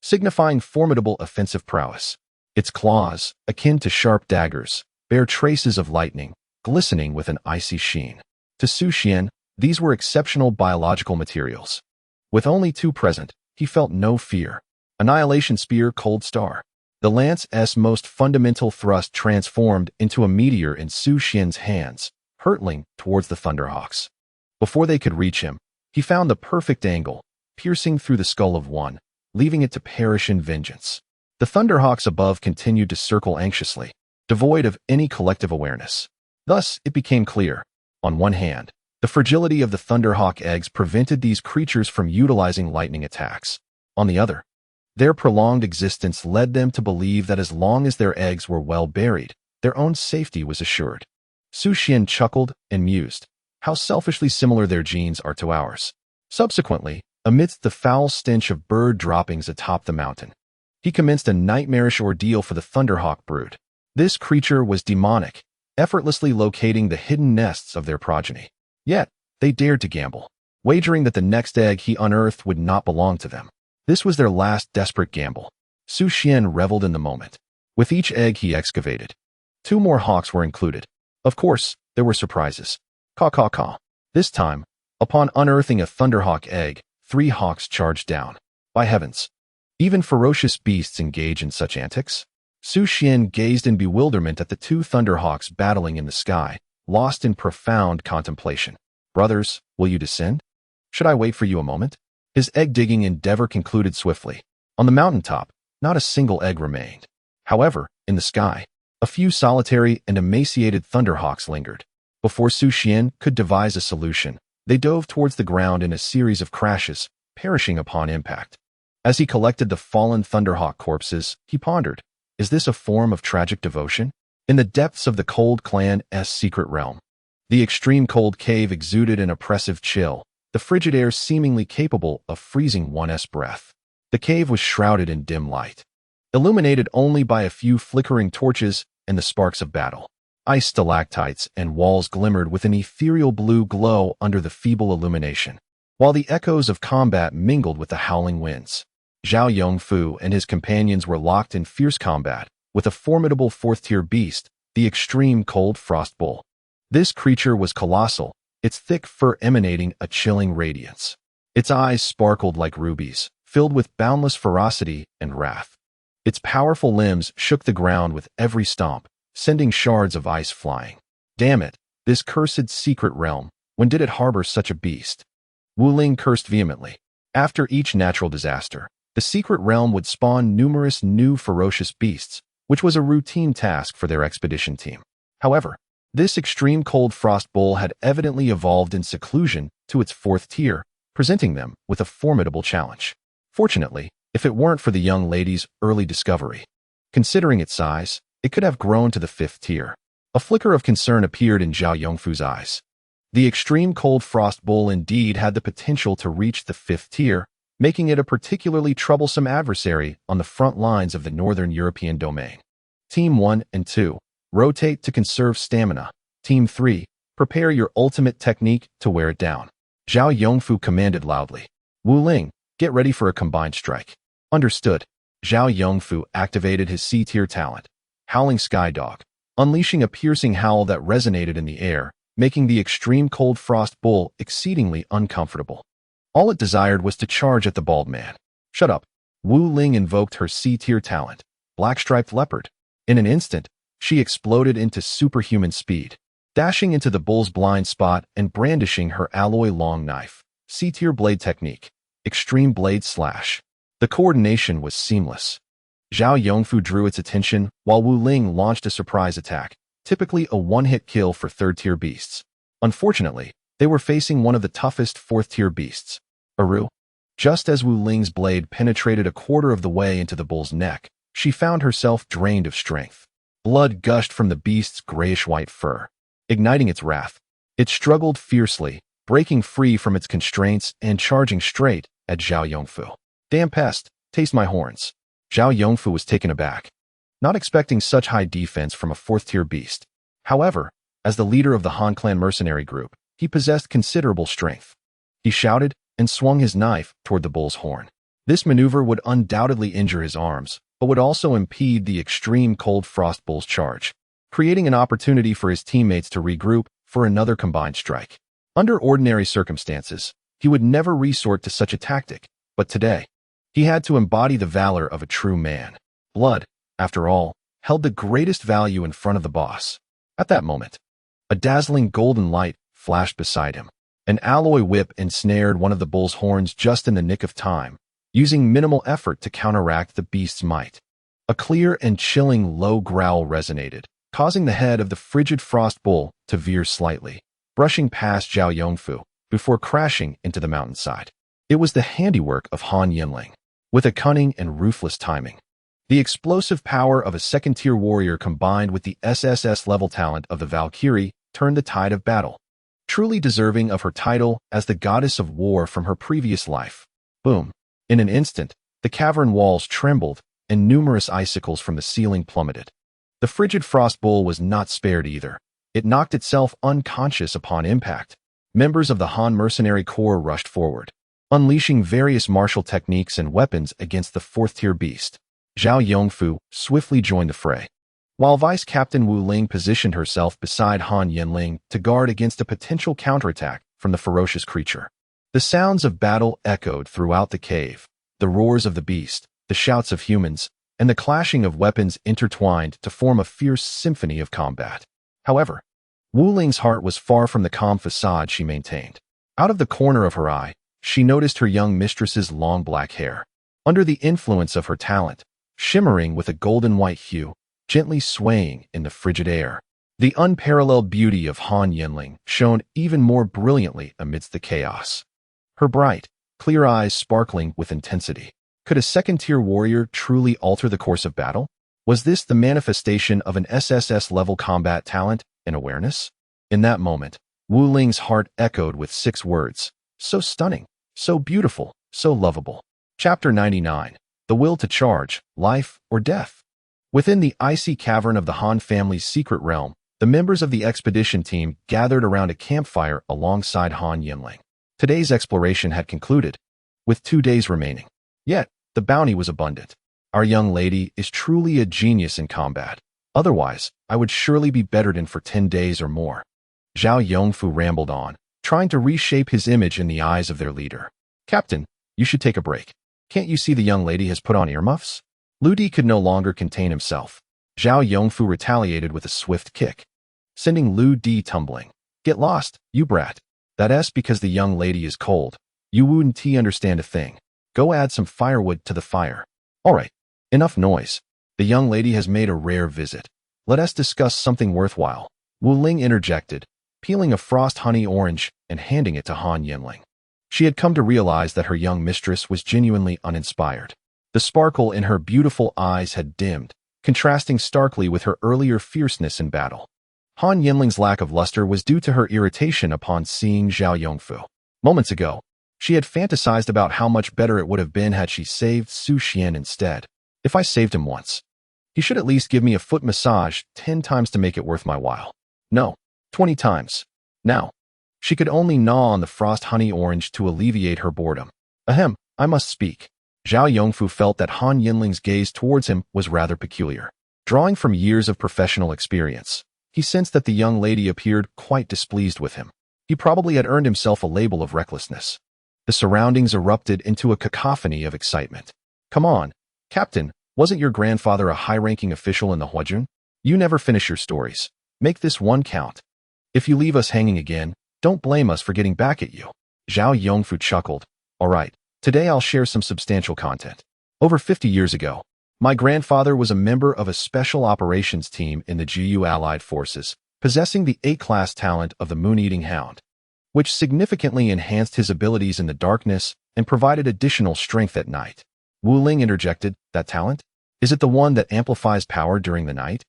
signifying formidable offensive prowess. Its claws, akin to sharp daggers, bear traces of lightning, glistening with an icy sheen. To Su Xuan, these were exceptional biological materials. With only two present, he felt no fear. Annihilation Spear Cold Star. The lance's most fundamental thrust transformed into a meteor in Su Xuan's hands, hurtling towards the Thunderhawks. Before they could reach him, he found the perfect angle, piercing through the skull of one, leaving it to perish in vengeance. The Thunderhawks above continued to circle anxiously, devoid of any collective awareness. Thus, it became clear. On one hand, the fragility of the Thunderhawk eggs prevented these creatures from utilizing lightning attacks. On the other, their prolonged existence led them to believe that as long as their eggs were well buried, their own safety was assured. Su Xuan chuckled and mused, how selfishly similar their genes are to ours. Subsequently, amidst the foul stench of bird droppings atop the mountain, he commenced a nightmarish ordeal for the Thunderhawk brood. This creature was demonic, effortlessly locating the hidden nests of their progeny. Yet, they dared to gamble, wagering that the next egg he unearthed would not belong to them. This was their last desperate gamble. Su Xuan reveled in the moment. With each egg he excavated, 2 more hawks were included. Of course, there were surprises. Caw. This time, upon unearthing a Thunderhawk egg, 3 hawks charged down. By heavens! Even ferocious beasts engage in such antics? Su Xuan gazed in bewilderment at the 2 Thunderhawks battling in the sky, lost in profound contemplation. Brothers, will you descend? Should I wait for you a moment? His egg-digging endeavor concluded swiftly. On the mountaintop, not a single egg remained. However, in the sky, a few solitary and emaciated Thunderhawks lingered. Before Su Xuan could devise a solution, they dove towards the ground in a series of crashes, perishing upon impact. As he collected the fallen Thunderhawk corpses, he pondered, is this a form of tragic devotion? In the depths of the Cold Clan's secret realm, the extreme cold cave exuded an oppressive chill, the frigid air seemingly capable of freezing one's breath. The cave was shrouded in dim light, illuminated only by a few flickering torches and the sparks of battle. Ice stalactites and walls glimmered with an ethereal blue glow under the feeble illumination, while the echoes of combat mingled with the howling winds. Zhao Yongfu and his companions were locked in fierce combat with a formidable 4th-tier beast, the extreme cold frost bull. This creature was colossal, its thick fur emanating a chilling radiance. Its eyes sparkled like rubies, filled with boundless ferocity and wrath. Its powerful limbs shook the ground with every stomp, sending shards of ice flying. Damn it, this cursed secret realm, when did it harbor such a beast? Wu Ling cursed vehemently. After each natural disaster, the secret realm would spawn numerous new ferocious beasts, which was a routine task for their expedition team. However, this extreme cold frost bull had evidently evolved in seclusion to its 4th tier, presenting them with a formidable challenge. Fortunately, if it weren't for the young lady's early discovery, considering its size, it could have grown to the 5th tier. A flicker of concern appeared in Zhao Yongfu's eyes. The extreme cold frost bull indeed had the potential to reach the 5th tier, making it a particularly troublesome adversary on the front lines of the Northern European domain. Team 1 and 2, rotate to conserve stamina. Team 3, prepare your ultimate technique to wear it down. Zhao Yongfu commanded loudly. Wu Ling, get ready for a combined strike. Understood. Zhao Yongfu activated his C-tier talent, Howling Sky Dog, unleashing a piercing howl that resonated in the air, making the extreme cold frost bull exceedingly uncomfortable. All it desired was to charge at the bald man. Shut up. Wu Ling invoked her C-tier talent, Black-Striped Leopard. In an instant, she exploded into superhuman speed, dashing into the bull's blind spot and brandishing her alloy long knife, C-tier blade technique, Extreme Blade Slash. The coordination was seamless. Zhao Yongfu drew its attention while Wu Ling launched a surprise attack, typically a one-hit kill for third-tier beasts. Unfortunately, they were facing one of the toughest fourth-tier beasts, Aru. Just as Wu Ling's blade penetrated a quarter of the way into the bull's neck, she found herself drained of strength. Blood gushed from the beast's grayish-white fur. Igniting its wrath, it struggled fiercely, breaking free from its constraints and charging straight at Zhao Yongfu. Damn pest, taste my horns. Zhao Yongfu was taken aback, not expecting such high defense from a fourth-tier beast. However, as the leader of the Han clan mercenary group, he possessed considerable strength. He shouted and swung his knife toward the bull's horn. This maneuver would undoubtedly injure his arms, but would also impede the extreme cold frost bull's charge, creating an opportunity for his teammates to regroup for another combined strike. Under ordinary circumstances, he would never resort to such a tactic, but today, he had to embody the valor of a true man. Blood, after all, held the greatest value in front of the boss. At that moment, a dazzling golden light flashed beside him. An alloy whip ensnared one of the bull's horns just in the nick of time, using minimal effort to counteract the beast's might. A clear and chilling low growl resonated, causing the head of the frigid frost bull to veer slightly, brushing past Zhao Yongfu before crashing into the mountainside. It was the handiwork of Han Yanling, with a cunning and ruthless timing. The explosive power of a second-tier warrior combined with the SSS-level talent of the Valkyrie turned the tide of battle. Truly deserving of her title as the goddess of war from her previous life. Boom. In an instant, the cavern walls trembled and numerous icicles from the ceiling plummeted. The frigid frost bull was not spared either. It knocked itself unconscious upon impact. Members of the Han mercenary corps rushed forward, unleashing various martial techniques and weapons against the fourth-tier beast. Zhao Yongfu swiftly joined the fray, while Vice Captain Wu Ling positioned herself beside Han Yanling to guard against a potential counterattack from the ferocious creature. The sounds of battle echoed throughout the cave, the roars of the beast, the shouts of humans, and the clashing of weapons intertwined to form a fierce symphony of combat. However, Wu Ling's heart was far from the calm facade she maintained. Out of the corner of her eye, she noticed her young mistress's long black hair. Under the influence of her talent, shimmering with a golden-white hue, gently swaying in the frigid air. The unparalleled beauty of Han Yanling shone even more brilliantly amidst the chaos. Her bright, clear eyes sparkling with intensity. Could a second-tier warrior truly alter the course of battle? Was this the manifestation of an SSS-level combat talent and awareness? In that moment, Wu Ling's heart echoed with 6 words. So stunning, so beautiful, so lovable. Chapter 99. The Will to Charge, Life or Death. Within the icy cavern of the Han family's secret realm, the members of the expedition team gathered around a campfire alongside Han Yanling. Today's exploration had concluded, with 2 days remaining. Yet, the bounty was abundant. Our young lady is truly a genius in combat. Otherwise, I would surely be bettered in for 10 days or more. Zhao Yongfu rambled on, trying to reshape his image in the eyes of their leader. Captain, you should take a break. Can't you see the young lady has put on earmuffs? Lu Di could no longer contain himself. Zhao Yongfu retaliated with a swift kick, sending Lu Di tumbling. Get lost, you brat. That's because the young lady is cold. You wouldn't understand a thing. Go add some firewood to the fire. All right, enough noise. The young lady has made a rare visit. Let us discuss something worthwhile. Wu Ling interjected, peeling a frost honey orange and handing it to Han Yanling. She had come to realize that her young mistress was genuinely uninspired. The sparkle in her beautiful eyes had dimmed, contrasting starkly with her earlier fierceness in battle. Han Yanling's lack of luster was due to her irritation upon seeing Zhao Yongfu. Moments ago, she had fantasized about how much better it would have been had she saved Su Xuan instead. If I saved him once, he should at least give me a foot massage 10 times to make it worth my while. No, 20 times. Now, she could only gnaw on the frost honey orange to alleviate her boredom. Ahem, I must speak. Zhao Yongfu felt that Han Yanling's gaze towards him was rather peculiar. Drawing from years of professional experience, he sensed that the young lady appeared quite displeased with him. He probably had earned himself a label of recklessness. The surroundings erupted into a cacophony of excitement. Come on, Captain, wasn't your grandfather a high-ranking official in the Huajun? You never finish your stories. Make this one count. If you leave us hanging again, don't blame us for getting back at you. Zhao Yongfu chuckled. All right, today I'll share some substantial content. Over 50 years ago, my grandfather was a member of a special operations team in the GU Allied Forces, possessing the A-class talent of the Moon-Eating Hound, which significantly enhanced his abilities in the darkness and provided additional strength at night. Wu Ling interjected, "That talent? Is it the one that amplifies power during the night?"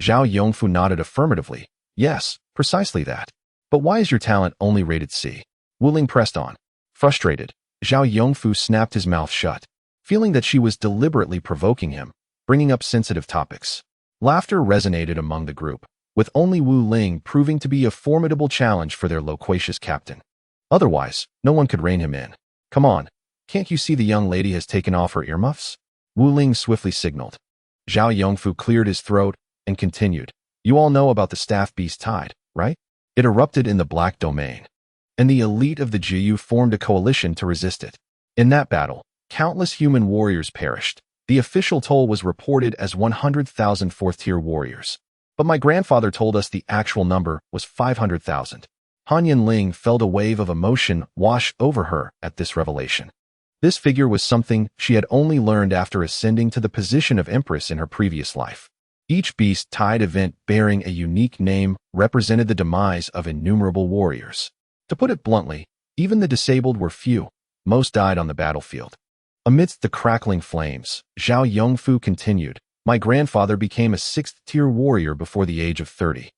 Zhao Yongfu nodded affirmatively. "Yes, precisely that. But why is your talent only rated C?" Wu Ling pressed on. Frustrated, Zhao Yongfu snapped his mouth shut, feeling that she was deliberately provoking him, bringing up sensitive topics. Laughter resonated among the group, with only Wu Ling proving to be a formidable challenge for their loquacious captain. Otherwise, no one could rein him in. "Come on, can't you see the young lady has taken off her earmuffs?" Wu Ling swiftly signaled. Zhao Yongfu cleared his throat and continued. "You all know about the staff beast tide, right? It erupted in the Black Domain, and the elite of the GU formed a coalition to resist it. In that battle, countless human warriors perished. The official toll was reported as 100,000 fourth-tier warriors. But my grandfather told us the actual number was 500,000. Han Yanling felt a wave of emotion wash over her at this revelation. This figure was something she had only learned after ascending to the position of Empress in her previous life. Each beast tide event bearing a unique name represented the demise of innumerable warriors. To put it bluntly, even the disabled were few. Most died on the battlefield. Amidst the crackling flames, Zhao Yongfu continued, "My grandfather became a sixth-tier warrior before the age of 30,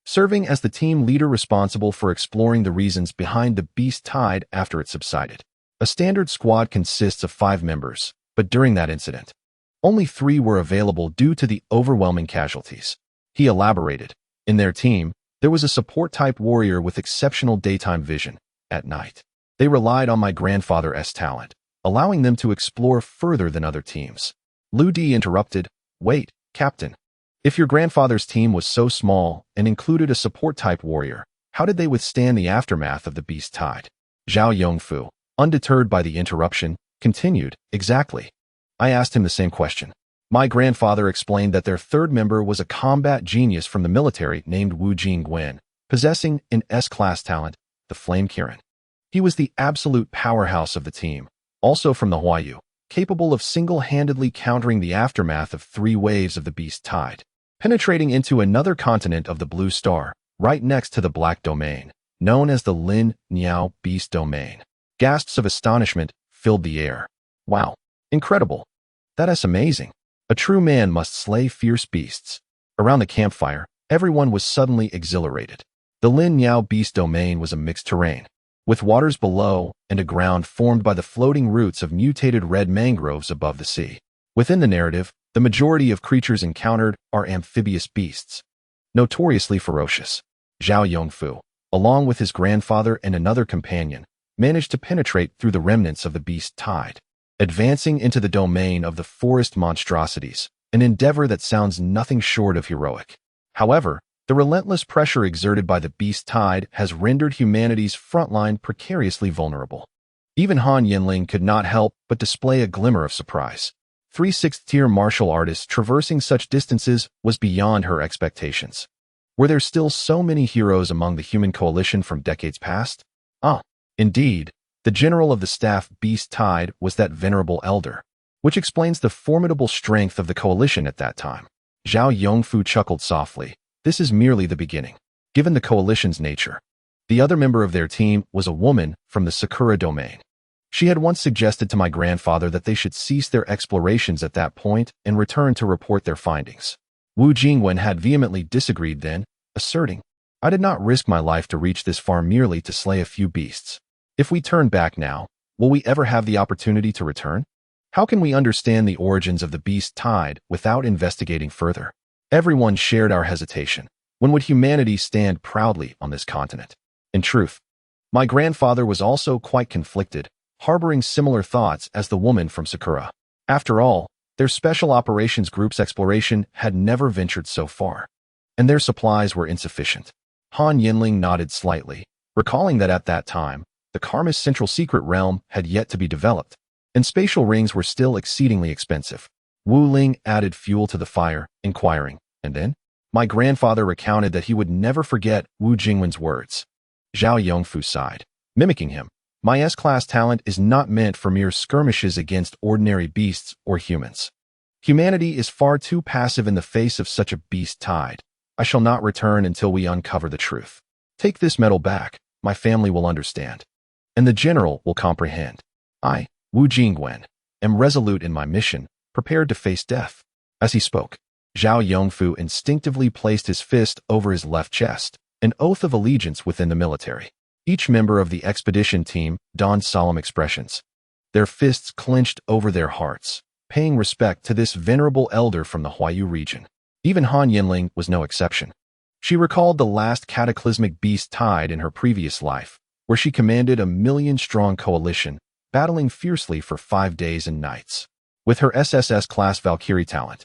serving as the team leader responsible for exploring the reasons behind the beast tide after it subsided. A standard squad consists of 5 members, but during that incident, only 3 were available due to the overwhelming casualties." He elaborated, "In their team, there was a support-type warrior with exceptional daytime vision. At night, they relied on my grandfather's talent, allowing them to explore further than other teams." Lu Di interrupted, "Wait, Captain. If your grandfather's team was so small and included a support-type warrior, how did they withstand the aftermath of the beast tide?" Zhao Yongfu, undeterred by the interruption, continued, "Exactly. I asked him the same question. My grandfather explained that their third member was a combat genius from the military named Wu Jingwen, possessing an S-class talent, the Flame Kirin. He was the absolute powerhouse of the team, also from the Huayu, capable of single-handedly countering the aftermath of 3 waves of the beast tide, penetrating into another continent of the Blue Star, right next to the Black Domain, known as the Lin Niao Beast Domain." Gasps of astonishment filled the air. "Wow, incredible. That is amazing. A true man must slay fierce beasts." Around the campfire, everyone was suddenly exhilarated. The Lin Niao Beast Domain was a mixed terrain, with waters below and a ground formed by the floating roots of mutated red mangroves above the sea. Within the narrative, the majority of creatures encountered are amphibious beasts, notoriously ferocious. Zhao Yongfu, along with his grandfather and another companion, managed to penetrate through the remnants of the beast tide, advancing into the domain of the forest monstrosities, an endeavor that sounds nothing short of heroic. However, the relentless pressure exerted by the beast tide has rendered humanity's frontline precariously vulnerable. Even Han Yanling could not help but display a glimmer of surprise. 3 sixth-tier martial artists traversing such distances was beyond her expectations. Were there still so many heroes among the human coalition from decades past? Indeed, the general of the staff beast tide was that venerable elder, which explains the formidable strength of the coalition at that time. Zhao Yongfu chuckled softly. This is merely the beginning. Given the coalition's nature, the other member of their team was a woman from the Sakura domain. She had once suggested to my grandfather that they should cease their explorations at that point and return to report their findings. Wu Jingwen had vehemently disagreed then, asserting, "I did not risk my life to reach this far merely to slay a few beasts. If we turn back now, will we ever have the opportunity to return? How can we understand the origins of the beast tide without investigating further?" Everyone shared our hesitation. When would humanity stand proudly on this continent? In truth, my grandfather was also quite conflicted, harboring similar thoughts as the woman from Sakura. After all, their special operations group's exploration had never ventured so far, and their supplies were insufficient. Han Yanling nodded slightly, recalling that at that time, the Karma's central secret realm had yet to be developed, and spatial rings were still exceedingly expensive. Wu Ling added fuel to the fire, inquiring, "And then?" My grandfather recounted that he would never forget Wu Jingwen's words. Zhao Yongfu sighed, mimicking him. My S-class talent is not meant for mere skirmishes against ordinary beasts or humans. Humanity is far too passive in the face of such a beast tide. I shall not return until we uncover the truth. Take this medal back. My family will understand. And the general will comprehend. I, Wu Jingwen, am resolute in my mission, prepared to face death. As he spoke, Zhao Yongfu instinctively placed his fist over his left chest, an oath of allegiance within the military. Each member of the expedition team donned solemn expressions. Their fists clenched over their hearts, paying respect to this venerable elder from the Huayu region. Even Han Yanling was no exception. She recalled the last cataclysmic beast tide in her previous life, where she commanded a million-strong coalition, battling fiercely for 5 days and nights. With her SSS-class Valkyrie talent,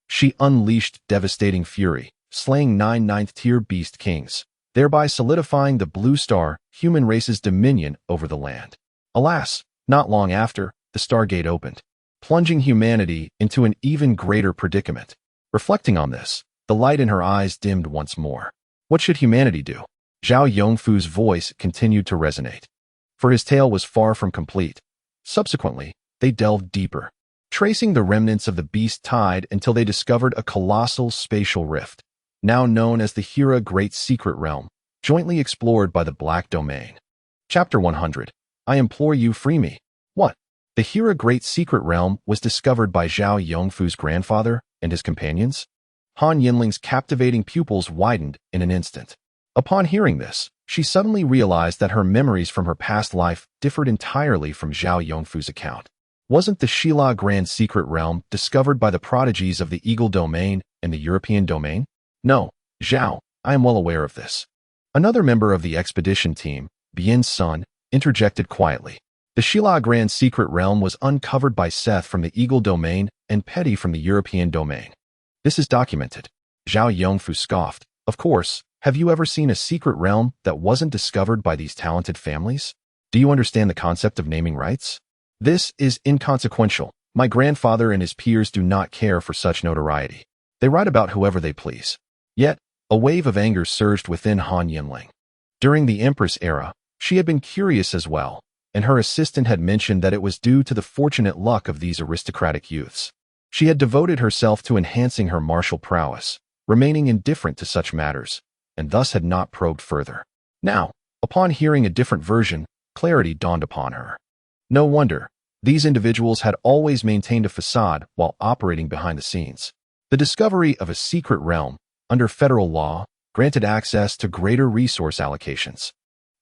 she unleashed devastating fury, slaying 9 ninth-tier beast kings, thereby solidifying the Blue Star human race's dominion over the land. Alas, not long after, the Stargate opened, plunging humanity into an even greater predicament. Reflecting on this, the light in her eyes dimmed once more. What should humanity do? Zhao Yongfu's voice continued to resonate, for his tale was far from complete. Subsequently, they delved deeper, tracing the remnants of the beast tide until they discovered a colossal spatial rift, now known as the Hera Great Secret Realm, jointly explored by the Black Domain. Chapter 100. I implore you, free me. What? The Hera Great Secret Realm was discovered by Zhao Yongfu's grandfather and his companions? Han Yanling's captivating pupils widened in an instant. Upon hearing this, she suddenly realized that her memories from her past life differed entirely from Zhao Yongfu's account. Wasn't the Shila Grand Secret Realm discovered by the prodigies of the Eagle Domain and the European Domain? No, Zhao, I am well aware of this. Another member of the expedition team, Bian's son, interjected quietly. The Shila Grand Secret Realm was uncovered by Seth from the Eagle Domain and Petty from the European Domain. This is documented. Zhao Yongfu scoffed. Of course, have you ever seen a secret realm that wasn't discovered by these talented families? Do you understand the concept of naming rights? This is inconsequential. My grandfather and his peers do not care for such notoriety. They write about whoever they please. Yet, a wave of anger surged within Han Yanling. During the Empress era, she had been curious as well, and her assistant had mentioned that it was due to the fortunate luck of these aristocratic youths. She had devoted herself to enhancing her martial prowess, remaining indifferent to such matters, and thus had not probed further. Now, upon hearing a different version, clarity dawned upon her. No wonder. These individuals had always maintained a facade while operating behind the scenes. The discovery of a secret realm, under federal law, granted access to greater resource allocations.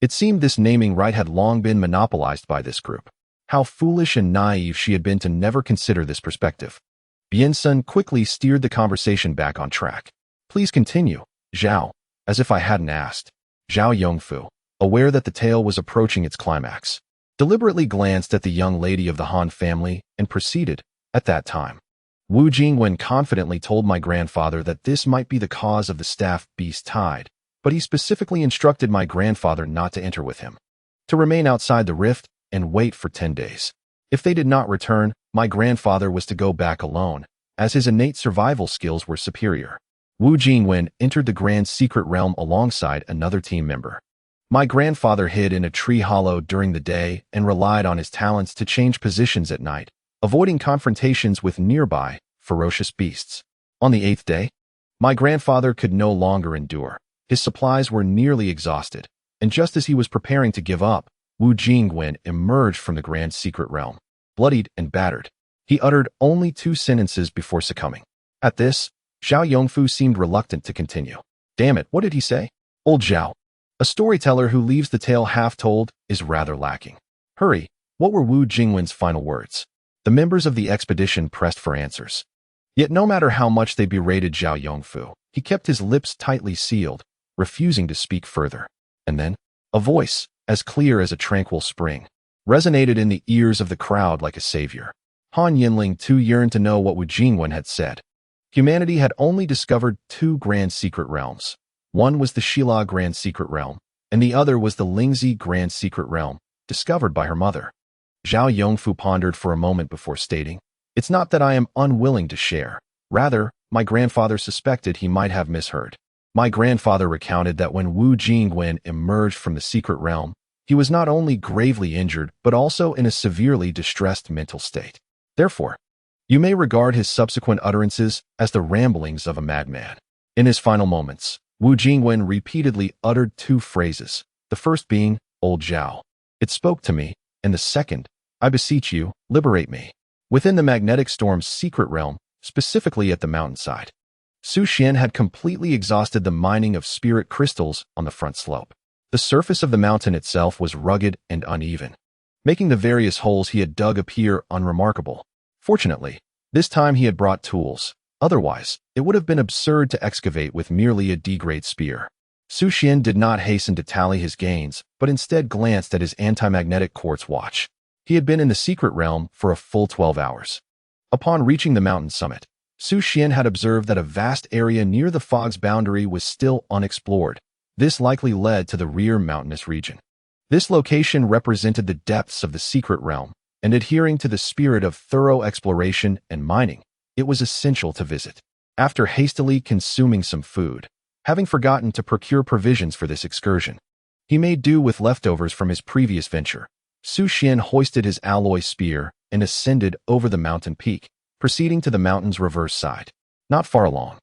It seemed this naming right had long been monopolized by this group. How foolish and naive she had been to never consider this perspective. Biansun quickly steered the conversation back on track. Please continue, Zhao, as if I hadn't asked. Zhao Yongfu, aware that the tale was approaching its climax, deliberately glanced at the young lady of the Han family and proceeded. At that time, Wu Jingwen confidently told my grandfather that this might be the cause of the staff beast tide, but he specifically instructed my grandfather not to enter with him, to remain outside the rift and wait for 10 days. If they did not return, my grandfather was to go back alone, as his innate survival skills were superior. Wu Jingwen entered the Grand Secret Realm alongside another team member. My grandfather hid in a tree hollow during the day and relied on his talents to change positions at night, avoiding confrontations with nearby, ferocious beasts. On the 8th day, my grandfather could no longer endure. His supplies were nearly exhausted, and just as he was preparing to give up, Wu Jingwen emerged from the Grand Secret Realm, bloodied and battered. He uttered only 2 sentences before succumbing. At this, Zhao Yongfu seemed reluctant to continue. Damn it, what did he say? Old Zhao. A storyteller who leaves the tale half-told is rather lacking. Hurry, what were Wu Jingwen's final words? The members of the expedition pressed for answers. Yet no matter how much they berated Zhao Yongfu, he kept his lips tightly sealed, refusing to speak further. And then, a voice, as clear as a tranquil spring, resonated in the ears of the crowd like a savior. Han Yanling too yearned to know what Wu Jingwen had said. Humanity had only discovered 2 grand secret realms. One was the Shila Grand Secret Realm, and the other was the Lingzi Grand Secret Realm, discovered by her mother. Zhao Yongfu pondered for a moment before stating, "It's not that I am unwilling to share. Rather, my grandfather suspected he might have misheard." My grandfather recounted that when Wu Jingwen emerged from the secret realm, He was not only gravely injured, but also in a severely distressed mental state. Therefore, you may regard his subsequent utterances as the ramblings of a madman. In his final moments, Wu Jingwen repeatedly uttered two phrases, the first being, "Old Zhao." It spoke to me, and the second, "I beseech you, liberate me." Within the magnetic storm's secret realm, specifically at the mountainside, Su Xuan had completely exhausted the mining of spirit crystals on the front slope. The surface of the mountain itself was rugged and uneven, making the various holes he had dug appear unremarkable. Fortunately, this time he had brought tools. Otherwise, it would have been absurd to excavate with merely a D-grade spear. Su Xuan did not hasten to tally his gains, but instead glanced at his anti-magnetic quartz watch. He had been in the secret realm for a full 12 hours. Upon reaching the mountain summit, Su Xuan had observed that a vast area near the fog's boundary was still unexplored. This likely led to the rear mountainous region. This location represented the depths of the secret realm, and adhering to the spirit of thorough exploration and mining, it was essential to visit. After hastily consuming some food, having forgotten to procure provisions for this excursion, he made do with leftovers from his previous venture. Su Xuan hoisted his alloy spear and ascended over the mountain peak, proceeding to the mountain's reverse side. Not far along,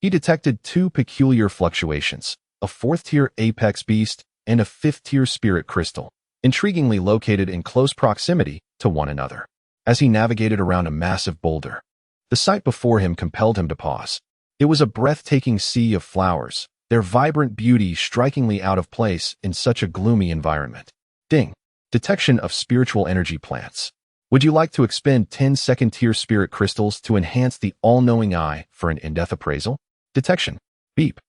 he detected two peculiar fluctuations, a fourth-tier apex beast and a fifth-tier spirit crystal, intriguingly located in close proximity to one another. As he navigated around a massive boulder, the sight before him compelled him to pause. It was a breathtaking sea of flowers, their vibrant beauty strikingly out of place in such a gloomy environment. Ding. Detection of spiritual energy plants. Would you like to expend 10 second-tier spirit crystals to enhance the all-knowing eye for an in-depth appraisal? Detection. Beep.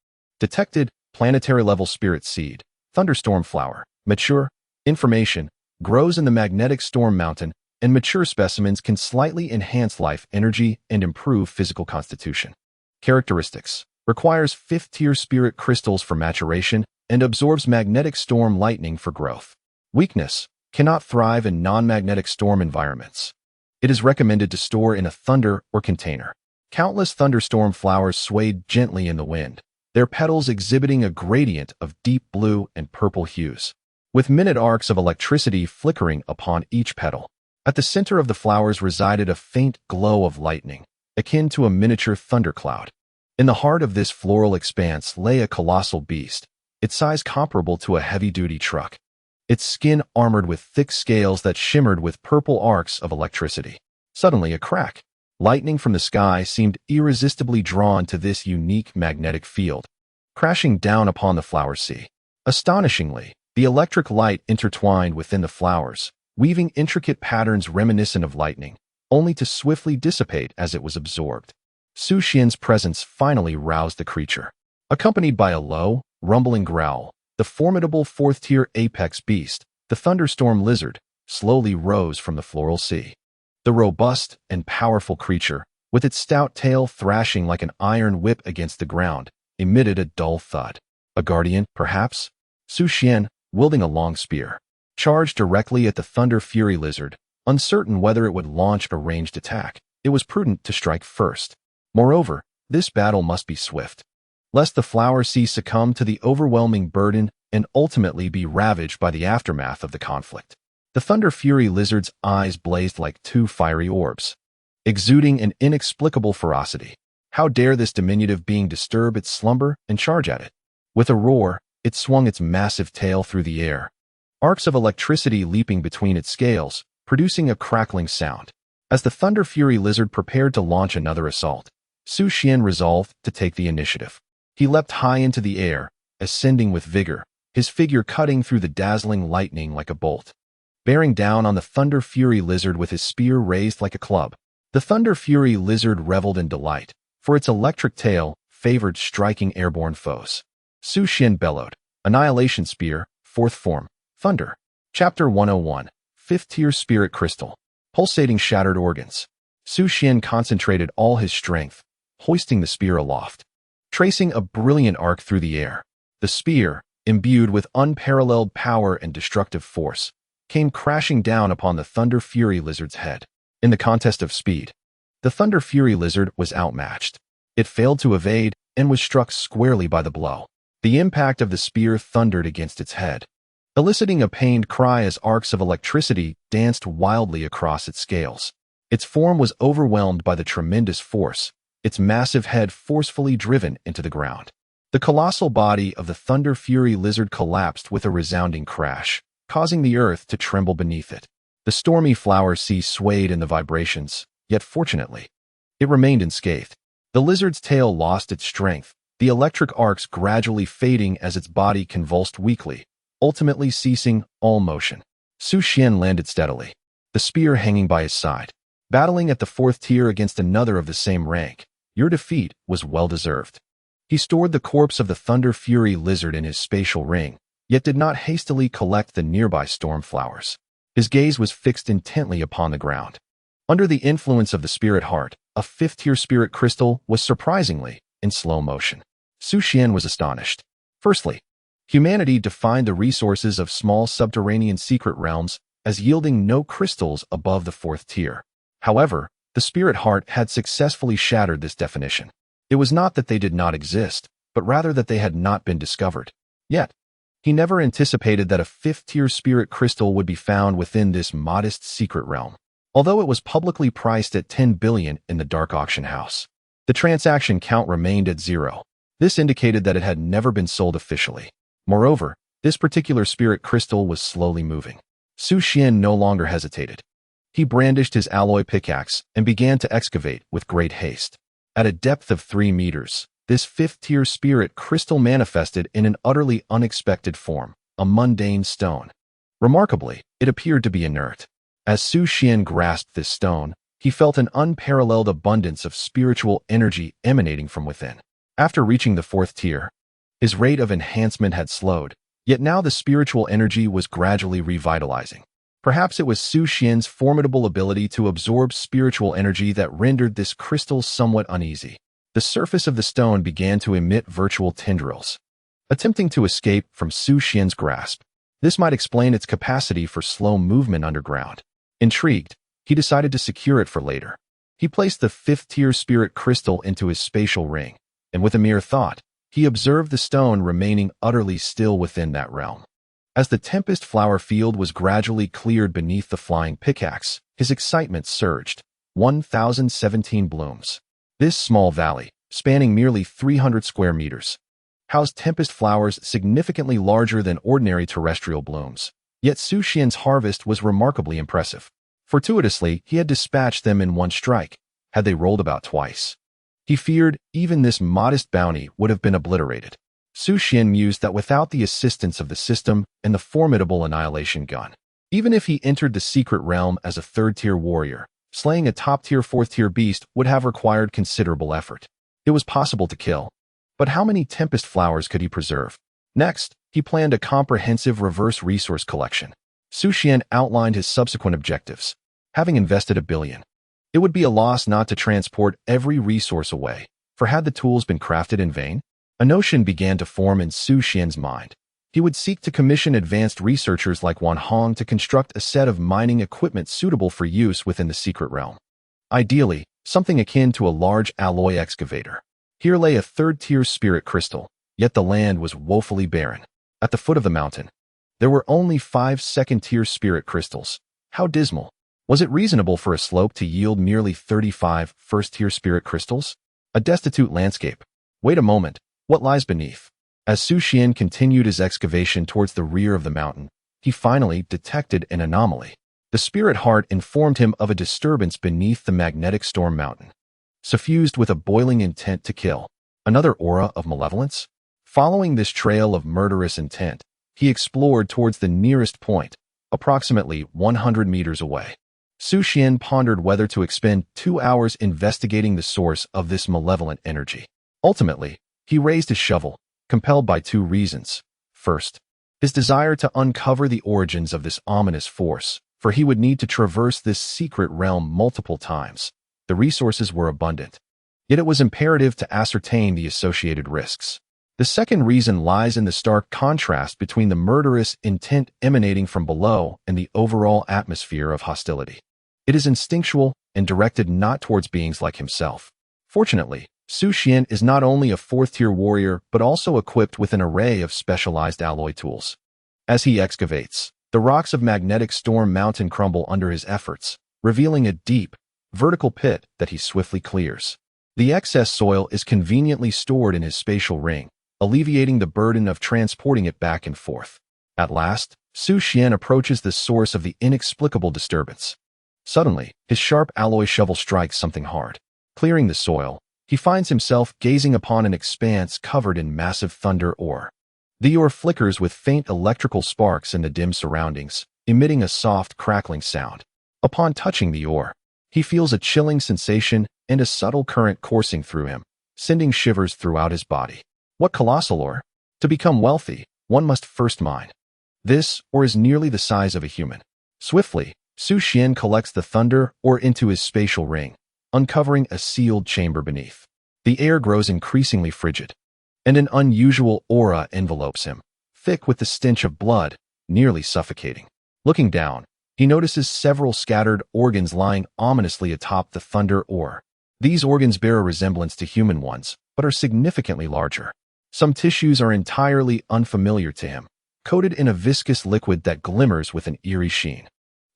Detected. Planetary-level spirit seed. Thunderstorm flower. Mature. Information. Grows in the magnetic storm mountain, and mature specimens can slightly enhance life energy and improve physical constitution. Characteristics. Requires fifth-tier spirit crystals for maturation and absorbs magnetic storm lightning for growth. Weakness. Cannot thrive in non-magnetic storm environments. It is recommended to store in a thunder or container. Countless thunderstorm flowers swayed gently in the wind, their petals exhibiting a gradient of deep blue and purple hues, with minute arcs of electricity flickering upon each petal. At the center of the flowers resided a faint glow of lightning, akin to a miniature thundercloud. In the heart of this floral expanse lay a colossal beast, its size comparable to a heavy-duty truck, its skin armored with thick scales that shimmered with purple arcs of electricity. Suddenly, a crack. Lightning from the sky seemed irresistibly drawn to this unique magnetic field, crashing down upon the flower sea. Astonishingly, the electric light intertwined within the flowers, weaving intricate patterns reminiscent of lightning, only to swiftly dissipate as it was absorbed. Su Xuan's presence finally roused the creature. Accompanied by a low, rumbling growl, the formidable fourth-tier apex beast, the thunderstorm lizard, slowly rose from the floral sea. The robust and powerful creature, with its stout tail thrashing like an iron whip against the ground, emitted a dull thud. A guardian, perhaps? Su Xuan, wielding a long spear, charged directly at the thunder fury lizard, uncertain whether it would launch a ranged attack. It was prudent to strike first. Moreover, this battle must be swift, lest the flower sea succumb to the overwhelming burden and ultimately be ravaged by the aftermath of the conflict. The Thunder Fury lizard's eyes blazed like two fiery orbs, exuding an inexplicable ferocity. How dare this diminutive being disturb its slumber and charge at it? With a roar, it swung its massive tail through the air, arcs of electricity leaping between its scales, producing a crackling sound. As the Thunder Fury lizard prepared to launch another assault, Su Xuan resolved to take the initiative. He leapt high into the air, ascending with vigor, his figure cutting through the dazzling lightning like a bolt. Bearing down on the Thunder Fury lizard with his spear raised like a club, the Thunder Fury lizard reveled in delight, for its electric tail favored striking airborne foes. Su Xuan bellowed, Annihilation Spear, 4th Form, Thunder. Chapter 101, 5th Tier Spirit Crystal. Pulsating Shattered Organs. Su Xuan concentrated all his strength, hoisting the spear aloft, tracing a brilliant arc through the air. The spear, imbued with unparalleled power and destructive force, came crashing down upon the Thunder Fury lizard's head. In the contest of speed, the Thunder Fury lizard was outmatched. It failed to evade and was struck squarely by the blow. The impact of the spear thundered against its head, eliciting a pained cry as arcs of electricity danced wildly across its scales. Its form was overwhelmed by the tremendous force, its massive head forcefully driven into the ground. The colossal body of the Thunder Fury lizard collapsed with a resounding crash, causing the earth to tremble beneath it. The stormy flower sea swayed in the vibrations, yet fortunately, it remained unscathed. The lizard's tail lost its strength, the electric arcs gradually fading as its body convulsed weakly, ultimately ceasing all motion. Su Xuan landed steadily, the spear hanging by his side. Battling at the fourth tier against another of the same rank, your defeat was well-deserved. He stored the corpse of the Thunder Fury lizard in his spatial ring, yet did not hastily collect the nearby storm flowers. His gaze was fixed intently upon the ground. Under the influence of the spirit heart, a fifth-tier spirit crystal was surprisingly in slow motion. Su Xuan was astonished. Firstly, humanity defined the resources of small subterranean secret realms as yielding no crystals above the fourth tier. However, the spirit heart had successfully shattered this definition. It was not that they did not exist, but rather that they had not been discovered. Yet, he never anticipated that a fifth-tier spirit crystal would be found within this modest secret realm. Although it was publicly priced at 10 billion in the dark auction house, the transaction count remained at 0. This indicated that it had never been sold officially. Moreover, this particular spirit crystal was slowly moving. Su Xuan no longer hesitated. He brandished his alloy pickaxe and began to excavate with great haste. At a depth of 3 meters, this fifth-tier spirit crystal manifested in an utterly unexpected form, a mundane stone. Remarkably, it appeared to be inert. As Su Xuan grasped this stone, he felt an unparalleled abundance of spiritual energy emanating from within. After reaching the fourth tier, his rate of enhancement had slowed, yet now the spiritual energy was gradually revitalizing. Perhaps it was Su Xuan's formidable ability to absorb spiritual energy that rendered this crystal somewhat uneasy. The surface of the stone began to emit virtual tendrils, attempting to escape from Su Xuan's grasp. This might explain its capacity for slow movement underground. Intrigued, he decided to secure it for later. He placed the fifth-tier spirit crystal into his spatial ring, and with a mere thought, he observed the stone remaining utterly still within that realm. As the tempest flower field was gradually cleared beneath the flying pickaxe, his excitement surged. 1,017 blooms. This small valley, spanning merely 300 square meters, housed tempest flowers significantly larger than ordinary terrestrial blooms. Yet Su Xuan's harvest was remarkably impressive. Fortuitously, he had dispatched them in one strike, had they rolled about twice. He feared even this modest bounty would have been obliterated. Su Xuan mused that without the assistance of the system and the formidable annihilation gun, even if he entered the secret realm as a third-tier warrior, slaying a top-tier fourth-tier beast would have required considerable effort. It was possible to kill, but how many tempest flowers could he preserve? Next, he planned a comprehensive reverse resource collection. Su Xuan outlined his subsequent objectives. Having invested 1 billion, it would be a loss not to transport every resource away, for had the tools been crafted in vain? A notion began to form in Su Xuan's mind. He would seek to commission advanced researchers like Wan Hong to construct a set of mining equipment suitable for use within the secret realm. Ideally, something akin to a large alloy excavator. Here lay a third-tier spirit crystal, yet the land was woefully barren. At the foot of the mountain, there were only 5 second-tier spirit crystals. How dismal! Was it reasonable for a slope to yield merely 35 first-tier spirit crystals? A destitute landscape. Wait a moment. What lies beneath? As Su Xuan continued his excavation towards the rear of the mountain, he finally detected an anomaly. The spirit heart informed him of a disturbance beneath the magnetic storm mountain, suffused with a boiling intent to kill. Another aura of malevolence? Following this trail of murderous intent, he explored towards the nearest point, approximately 100 meters away. Su Xuan pondered whether to expend 2 hours investigating the source of this malevolent energy. Ultimately, he raised his shovel, compelled by 2 reasons. First, his desire to uncover the origins of this ominous force, for he would need to traverse this secret realm multiple times. The resources were abundant, yet it was imperative to ascertain the associated risks. The second reason lies in the stark contrast between the murderous intent emanating from below and the overall atmosphere of hostility. It is instinctual and directed not towards beings like himself. Fortunately, Su Xuan is not only a fourth-tier warrior but also equipped with an array of specialized alloy tools. As he excavates, the rocks of Magnetic Storm Mountain crumble under his efforts, revealing a deep, vertical pit that he swiftly clears. The excess soil is conveniently stored in his spatial ring, alleviating the burden of transporting it back and forth. At last, Su Xuan approaches the source of the inexplicable disturbance. Suddenly, his sharp alloy shovel strikes something hard. Clearing the soil, he finds himself gazing upon an expanse covered in massive thunder ore. The ore flickers with faint electrical sparks in the dim surroundings, emitting a soft crackling sound. Upon touching the ore, he feels a chilling sensation and a subtle current coursing through him, sending shivers throughout his body. What colossal ore! To become wealthy, one must first mine. This ore is nearly the size of a human. Swiftly, Su Xuan collects the thunder ore into his spatial ring, uncovering a sealed chamber beneath. The air grows increasingly frigid, and an unusual aura envelopes him, thick with the stench of blood, nearly suffocating. Looking down, he notices several scattered organs lying ominously atop the thunder ore. These organs bear a resemblance to human ones, but are significantly larger. Some tissues are entirely unfamiliar to him, coated in a viscous liquid that glimmers with an eerie sheen.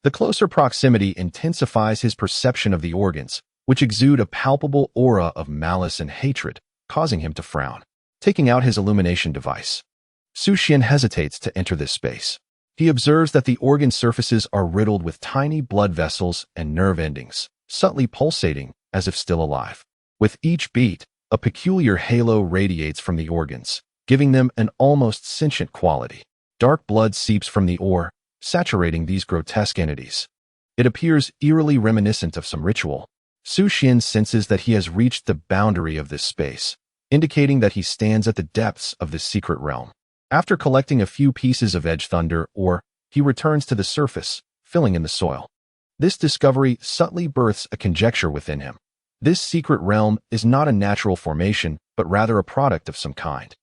The closer proximity intensifies his perception of the organs, which exude a palpable aura of malice and hatred, causing him to frown. Taking out his illumination device, Su Xuan hesitates to enter this space. He observes that the organ surfaces are riddled with tiny blood vessels and nerve endings, subtly pulsating as if still alive. With each beat, a peculiar halo radiates from the organs, giving them an almost sentient quality. Dark blood seeps from the ore, saturating these grotesque entities. It appears eerily reminiscent of some ritual. Su Xuan senses that he has reached the boundary of this space, indicating that he stands at the depths of this secret realm. After collecting a few pieces of edge thunder ore, he returns to the surface, filling in the soil. This discovery subtly births a conjecture within him. This secret realm is not a natural formation, but rather a product of some kind,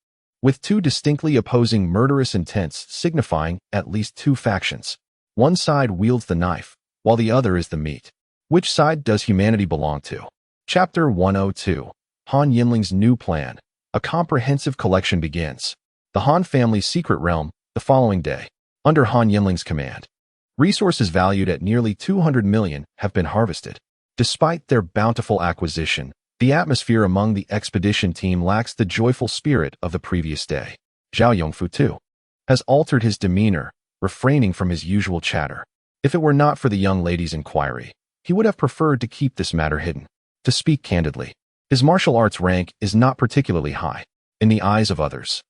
with two distinctly opposing murderous intents signifying at least two factions. One side wields the knife, while the other is the meat. Which side does humanity belong to? Chapter 102. Han Yanling's New Plan. A comprehensive collection begins. The Han family's secret realm, the following day. Under Han Yanling's command, resources valued at nearly 200 million have been harvested. Despite their bountiful acquisition, the atmosphere among the expedition team lacks the joyful spirit of the previous day. Zhao Yongfu, too, has altered his demeanor, refraining from his usual chatter. If it were not for the young lady's inquiry, he would have preferred to keep this matter hidden. To speak candidly, his martial arts rank is not particularly high in the eyes of others.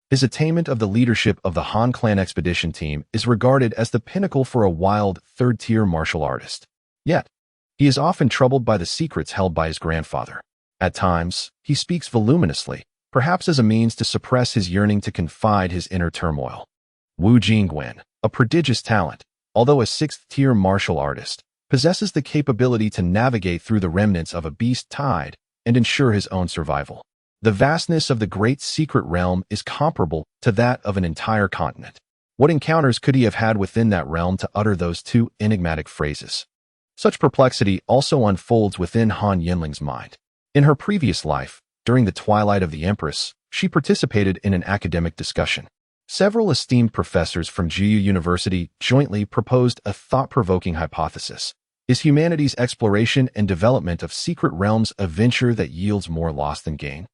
His attainment of the leadership of the Han clan expedition team is regarded as the pinnacle for a wild, third-tier martial artist. Yet, he is often troubled by the secrets held by his grandfather. At times, he speaks voluminously, perhaps as a means to suppress his yearning to confide his inner turmoil. Wu Jingguan, a prodigious talent, although a sixth-tier martial artist, possesses the capability to navigate through the remnants of a beast tide and ensure his own survival. The vastness of the great secret realm is comparable to that of an entire continent. What encounters could he have had within that realm to utter those two enigmatic phrases? Such perplexity also unfolds within Han Yanling's mind. In her previous life, during the twilight of the Empress, she participated in an academic discussion. Several esteemed professors from Jiyu University jointly proposed a thought-provoking hypothesis. Is humanity's exploration and development of secret realms a venture that yields more loss than gain?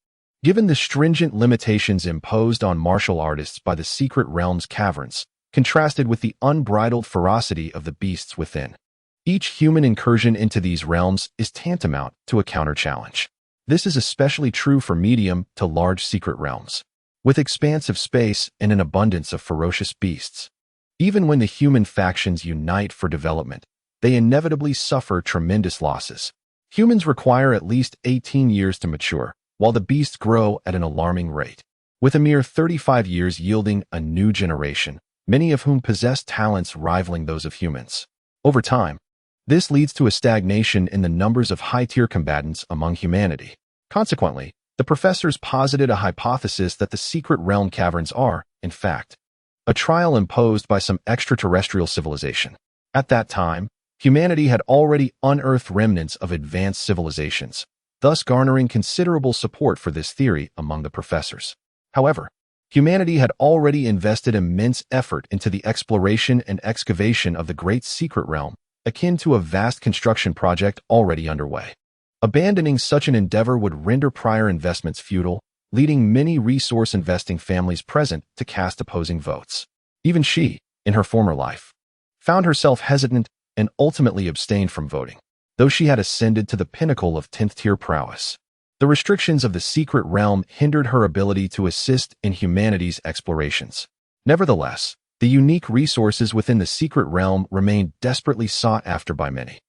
Given the stringent limitations imposed on martial artists by the secret realm's caverns, contrasted with the unbridled ferocity of the beasts within, each human incursion into these realms is tantamount to a counter-challenge. This is especially true for medium to large secret realms, with expansive space and an abundance of ferocious beasts. Even when the human factions unite for development, they inevitably suffer tremendous losses. Humans require at least 18 years to mature, while the beasts grow at an alarming rate, with a mere 35 years yielding a new generation, many of whom possess talents rivaling those of humans. Over time, this leads to a stagnation in the numbers of high-tier combatants among humanity. Consequently, the professors posited a hypothesis that the secret realm caverns are, in fact, a trial imposed by some extraterrestrial civilization. At that time, humanity had already unearthed remnants of advanced civilizations, thus garnering considerable support for this theory among the professors. However, Humanity had already invested immense effort into the exploration and excavation of the Great Secret Realm, akin to a vast construction project already underway. Abandoning such an endeavor would render prior investments futile, leading many resource-investing families present to cast opposing votes. Even she, in her former life, found herself hesitant and ultimately abstained from voting, though she had ascended to the pinnacle of 10th-tier prowess. The restrictions of the secret realm hindered her ability to assist in humanity's explorations. Nevertheless, the unique resources within the secret realm remained desperately sought after by many,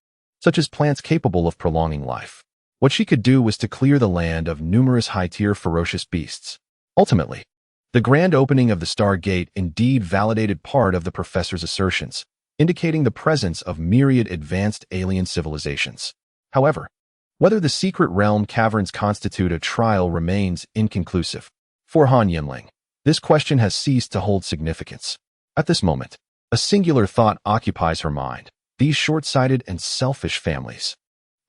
such as plants capable of prolonging life. What she could do was to clear the land of numerous high-tier ferocious beasts. Ultimately, the grand opening of the Star Gate indeed validated part of the professor's assertions, indicating the presence of myriad advanced alien civilizations. However, whether the secret realm caverns constitute a trial remains inconclusive. For Han Yanling, this question has ceased to hold significance. At this moment, a singular thought occupies her mind: these short-sighted and selfish families.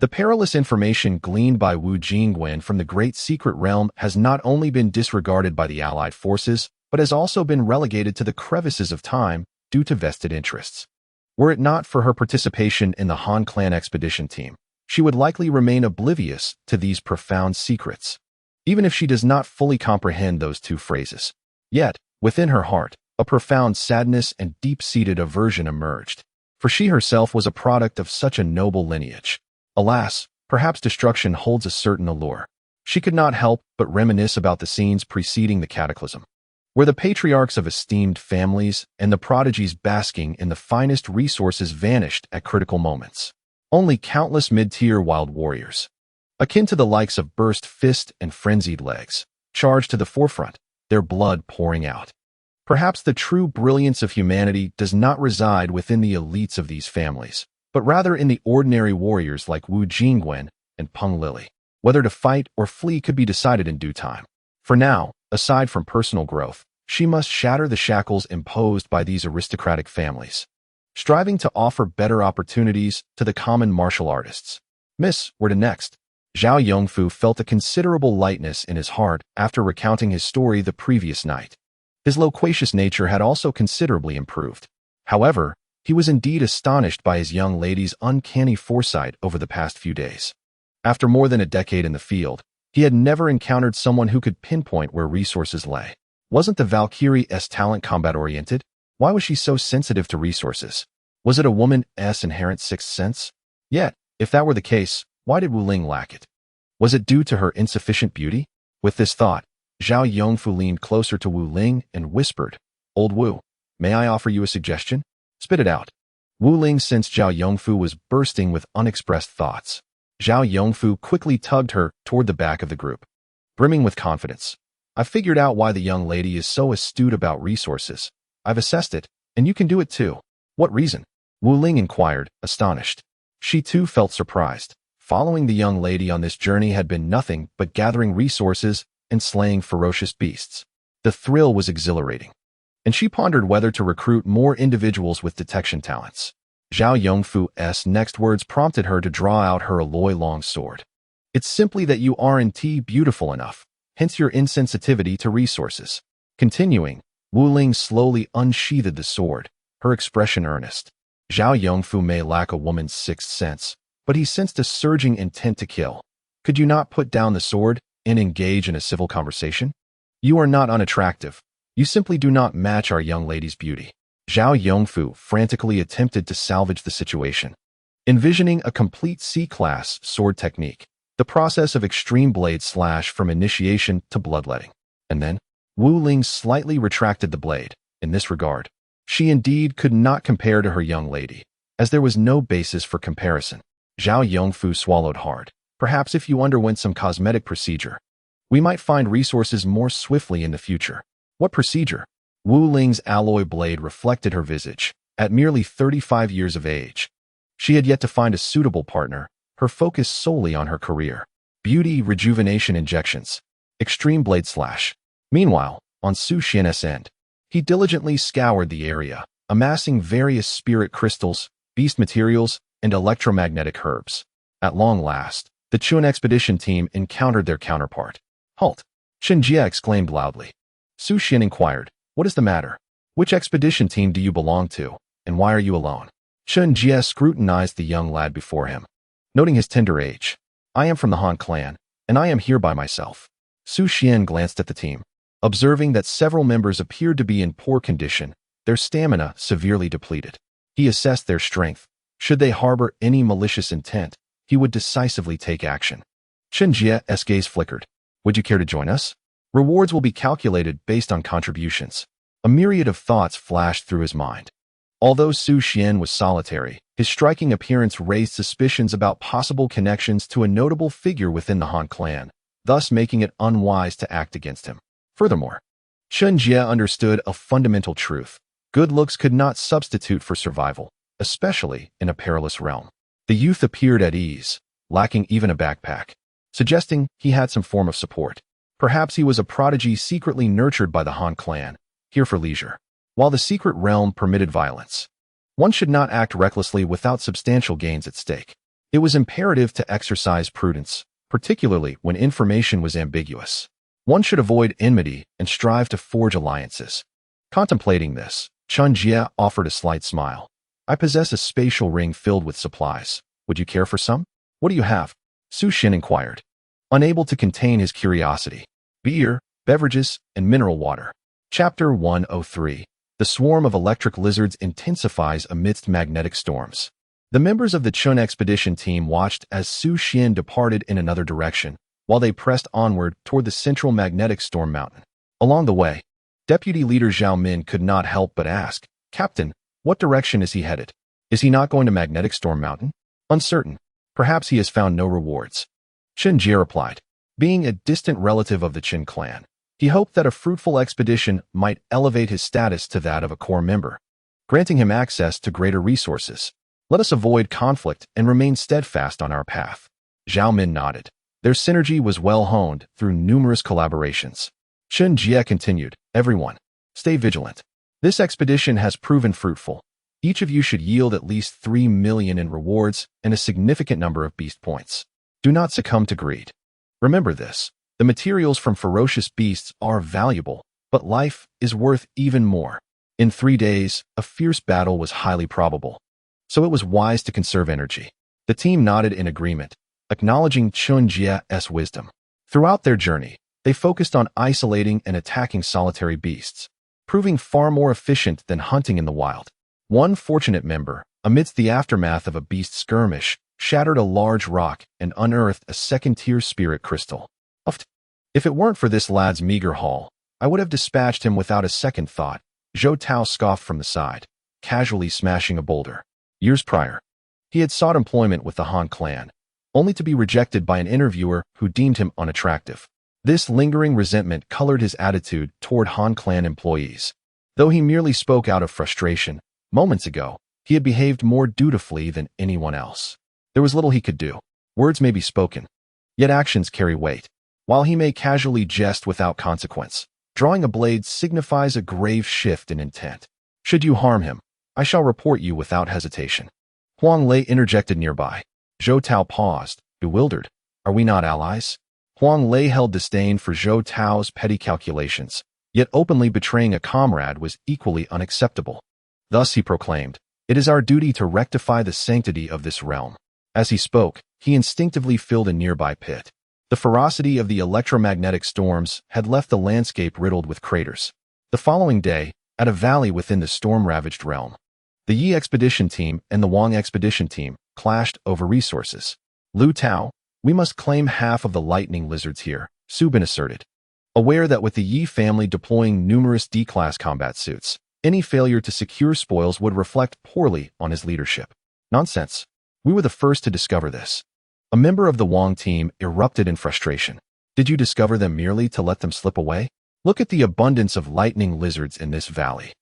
The perilous information gleaned by Wu Jingwen from the Great Secret Realm has not only been disregarded by the Allied forces, but has also been relegated to the crevices of time due to vested interests. Were it not for her participation in the Han clan expedition team, she would likely remain oblivious to these profound secrets, even if she does not fully comprehend those two phrases. Yet, within her heart, a profound sadness and deep-seated aversion emerged, for she herself was a product of such a noble lineage. Alas, perhaps destruction holds a certain allure. She could not help but reminisce about the scenes preceding the cataclysm, where the patriarchs of esteemed families and the prodigies basking in the finest resources vanished at critical moments. Only countless mid-tier wild warriors, akin to the likes of burst fist and frenzied legs, charged to the forefront, their blood pouring out. Perhaps the true brilliance of humanity does not reside within the elites of these families, but rather in the ordinary warriors like Wu Jingwen and Peng Lili. Whether to fight or flee could be decided in due time. For now, aside from personal growth, she must shatter the shackles imposed by these aristocratic families, striving to offer better opportunities to the common martial artists. Where to next? Zhao Yongfu felt a considerable lightness in his heart after recounting his story the previous night. His loquacious nature had also considerably improved. However, he was indeed astonished by his young lady's uncanny foresight over the past few days. After more than a decade in the field, he had never encountered someone who could pinpoint where resources lay. Wasn't the Valkyrie's talent combat-oriented? Why was she so sensitive to resources? Was it a woman's inherent sixth sense? Yet, if that were the case, why did Wu Ling lack it? Was it due to her insufficient beauty? With this thought, Zhao Yongfu leaned closer to Wu Ling and whispered, "Old Wu, may I offer you a suggestion?" "Spit it out." Wu Ling sensed Zhao Yongfu was bursting with unexpressed thoughts. Zhao Yongfu quickly tugged her toward the back of the group, brimming with confidence. "I've figured out why the young lady is so astute about resources. I've assessed it, and you can do it too." "What reason?" Wu Ling inquired, astonished. She too felt surprised. Following the young lady on this journey had been nothing but gathering resources and slaying ferocious beasts. The thrill was exhilarating, and she pondered whether to recruit more individuals with detection talents. Zhao Yongfu's next words prompted her to draw out her alloy-long sword. "It's simply that you aren't beautiful enough, hence your insensitivity to resources." Continuing, Wu Ling slowly unsheathed the sword, her expression earnest. Zhao Yongfu may lack a woman's sixth sense, but he sensed a surging intent to kill. "Could you not put down the sword and engage in a civil conversation? You are not unattractive. You simply do not match our young lady's beauty." Zhao Yongfu frantically attempted to salvage the situation, envisioning a complete C-class sword technique, the process of extreme blade slash from initiation to bloodletting. And then, Wu Ling slightly retracted the blade. In this regard, she indeed could not compare to her young lady, as there was no basis for comparison. Zhao Yongfu swallowed hard. "Perhaps if you underwent some cosmetic procedure, we might find resources more swiftly in the future." "What procedure?" Wu Ling's alloy blade reflected her visage. At merely 35 years of age, she had yet to find a suitable partner, her focus solely on her career. Beauty rejuvenation injections. Extreme blade slash. Meanwhile, on Su Xuan's end, he diligently scoured the area, amassing various spirit crystals, beast materials, and electromagnetic herbs. At long last, the Chuan expedition team encountered their counterpart. "Halt!" Shen Jie exclaimed loudly. Su Xuan inquired. What is the matter? Which expedition team do you belong to, and why are you alone? Chen Jie scrutinized the young lad before him, noting his tender age. I am from the Han clan, and I am here by myself. Su Xuan glanced at the team, observing that several members appeared to be in poor condition, their stamina severely depleted. He assessed their strength. Should they harbor any malicious intent, he would decisively take action. Chen Jie's gaze flickered. Would you care to join us? Rewards will be calculated based on contributions. A myriad of thoughts flashed through his mind. Although Su Xuan was solitary, his striking appearance raised suspicions about possible connections to a notable figure within the Han clan, thus making it unwise to act against him. Furthermore, Chen Jie understood a fundamental truth. Good looks could not substitute for survival, especially in a perilous realm. The youth appeared at ease, lacking even a backpack, suggesting he had some form of support. Perhaps he was a prodigy secretly nurtured by the Han clan, here for leisure. While the secret realm permitted violence, one should not act recklessly without substantial gains at stake. It was imperative to exercise prudence, particularly when information was ambiguous. One should avoid enmity and strive to forge alliances. Contemplating this, Chen Jie offered a slight smile. I possess a spatial ring filled with supplies. Would you care for some? What do you have? Su Xuan inquired, unable to contain his curiosity. Beer, beverages, and mineral water. Chapter 103. The swarm of electric lizards intensifies amidst magnetic storms. The members of the Chun expedition team watched as Su Xuan departed in another direction, while they pressed onward toward the central magnetic storm mountain. Along the way, Deputy Leader Zhao Min could not help but ask, Captain, what direction is he headed? Is he not going to Magnetic Storm Mountain? Uncertain. Perhaps he has found no rewards. Chen Jie replied. Being a distant relative of the Qin clan, he hoped that a fruitful expedition might elevate his status to that of a core member, granting him access to greater resources. Let us avoid conflict and remain steadfast on our path. Zhao Min nodded. Their synergy was well honed through numerous collaborations. Chen Jie continued, everyone, stay vigilant. This expedition has proven fruitful. Each of you should yield at least 3 million in rewards and a significant number of beast points. Do not succumb to greed. Remember this, the materials from ferocious beasts are valuable, but life is worth even more. In 3 days, a fierce battle was highly probable, so it was wise to conserve energy. The team nodded in agreement, acknowledging Chen Jie's wisdom. Throughout their journey, they focused on isolating and attacking solitary beasts, proving far more efficient than hunting in the wild. One fortunate member, amidst the aftermath of a beast skirmish, shattered a large rock and unearthed a second-tier spirit crystal. If it weren't for this lad's meager haul, I would have dispatched him without a second thought. Zhou Tao scoffed from the side, casually smashing a boulder. Years prior, he had sought employment with the Han clan, only to be rejected by an interviewer who deemed him unattractive. This lingering resentment colored his attitude toward Han clan employees. Though he merely spoke out of frustration, moments ago, he had behaved more dutifully than anyone else. There was little he could do. Words may be spoken, yet actions carry weight. While he may casually jest without consequence, drawing a blade signifies a grave shift in intent. Should you harm him, I shall report you without hesitation. Huang Lei interjected nearby. Zhou Tao paused, bewildered. Are we not allies? Huang Lei held disdain for Zhou Tao's petty calculations, yet openly betraying a comrade was equally unacceptable. Thus he proclaimed, it is our duty to rectify the sanctity of this realm. As he spoke, he instinctively filled a nearby pit. The ferocity of the electromagnetic storms had left the landscape riddled with craters. The following day, at a valley within the storm-ravaged realm, the Yi expedition team and the Wang expedition team clashed over resources. Lu Tao, we must claim half of the lightning lizards here, Su Bin asserted. Aware that with the Yi family deploying numerous D-class combat suits, any failure to secure spoils would reflect poorly on his leadership. Nonsense. We were the first to discover this. A member of the Wang team erupted in frustration. Did you discover them merely to let them slip away? Look at the abundance of lightning lizards in this valley.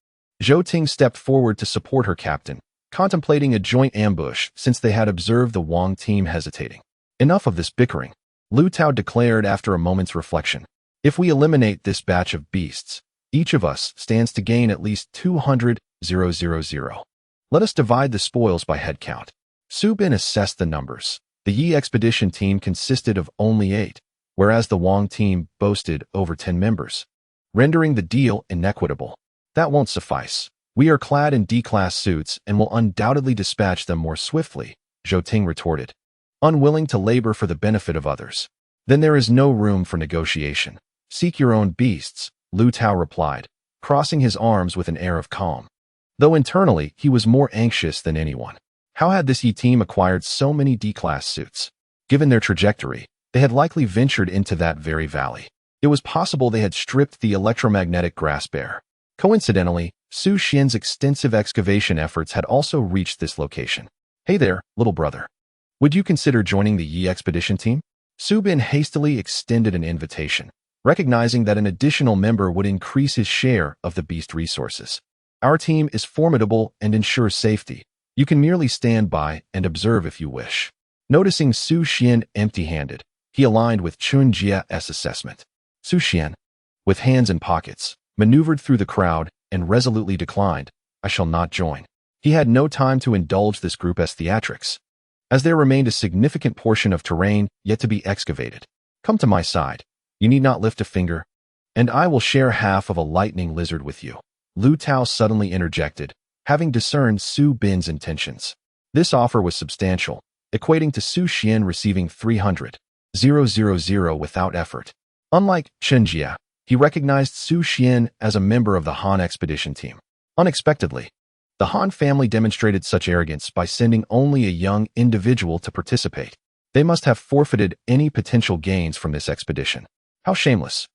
Zhou Ting stepped forward to support her captain, contemplating a joint ambush since they had observed the Wang team hesitating. Enough of this bickering, Lu Tao declared after a moment's reflection. If we eliminate this batch of beasts, each of us stands to gain at least 200,000. Let us divide the spoils by head count. Su Bin assessed the numbers. The Yi expedition team consisted of only 8, whereas the Wang team boasted over 10 members. rendering the deal inequitable. That won't suffice. We are clad in D-class suits and will undoubtedly dispatch them more swiftly, Zhou Ting retorted, unwilling to labor for the benefit of others. Then there is no room for negotiation. Seek your own beasts, Lu Tao replied, crossing his arms with an air of calm. Though internally, he was more anxious than anyone. How had this Yi team acquired so many D-class suits? Given their trajectory, they had likely ventured into that very valley. It was possible they had stripped the electromagnetic grass bare. Coincidentally, Su Xuan's extensive excavation efforts had also reached this location. Hey there, little brother. Would you consider joining the Yi expedition team? Su Bin hastily extended an invitation, recognizing that an additional member would increase his share of the beast resources. Our team is formidable and ensures safety. You can merely stand by and observe if you wish. Noticing Su Xuan empty-handed, he aligned with Chun Jia's assessment. Su Xuan, with hands in pockets, maneuvered through the crowd and resolutely declined. I shall not join. He had no time to indulge this group's theatrics, as there remained a significant portion of terrain yet to be excavated. Come to my side. You need not lift a finger, and I will share half of a lightning lizard with you. Lu Tao suddenly interjected, having discerned Su Bin's intentions. This offer was substantial, equating to Su Xuan receiving 300,000 without effort. Unlike Chen Jia, he recognized Su Xuan as a member of the Han expedition team. Unexpectedly, the Han family demonstrated such arrogance by sending only a young individual to participate. They must have forfeited any potential gains from this expedition. How shameless.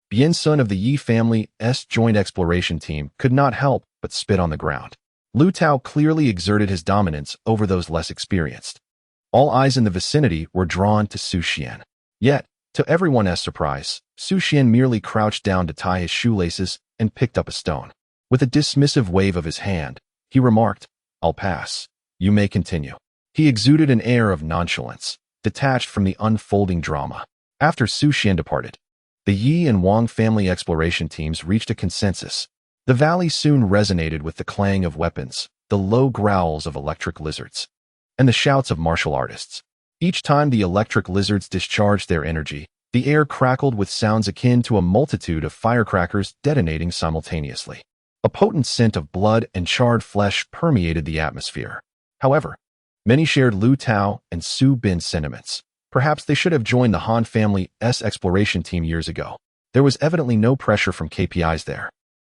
Bien Sun of the Yi family's joint exploration team could not help but spit on the ground. Lu Tao clearly exerted his dominance over those less experienced. All eyes in the vicinity were drawn to Su Xuan. Yet, to everyone's surprise, Su Xuan merely crouched down to tie his shoelaces and picked up a stone. With a dismissive wave of his hand, he remarked, I'll pass. You may continue. He exuded an air of nonchalance, detached from the unfolding drama. After Su Xuan departed, the Yi and Wang family exploration teams reached a consensus. The valley soon resonated with the clang of weapons, the low growls of electric lizards, and the shouts of martial artists. Each time the electric lizards discharged their energy, the air crackled with sounds akin to a multitude of firecrackers detonating simultaneously. A potent scent of blood and charred flesh permeated the atmosphere. However, many shared Lu Tao and Su Bin's sentiments. Perhaps they should have joined the Han family's exploration team years ago. There was evidently no pressure from KPIs there.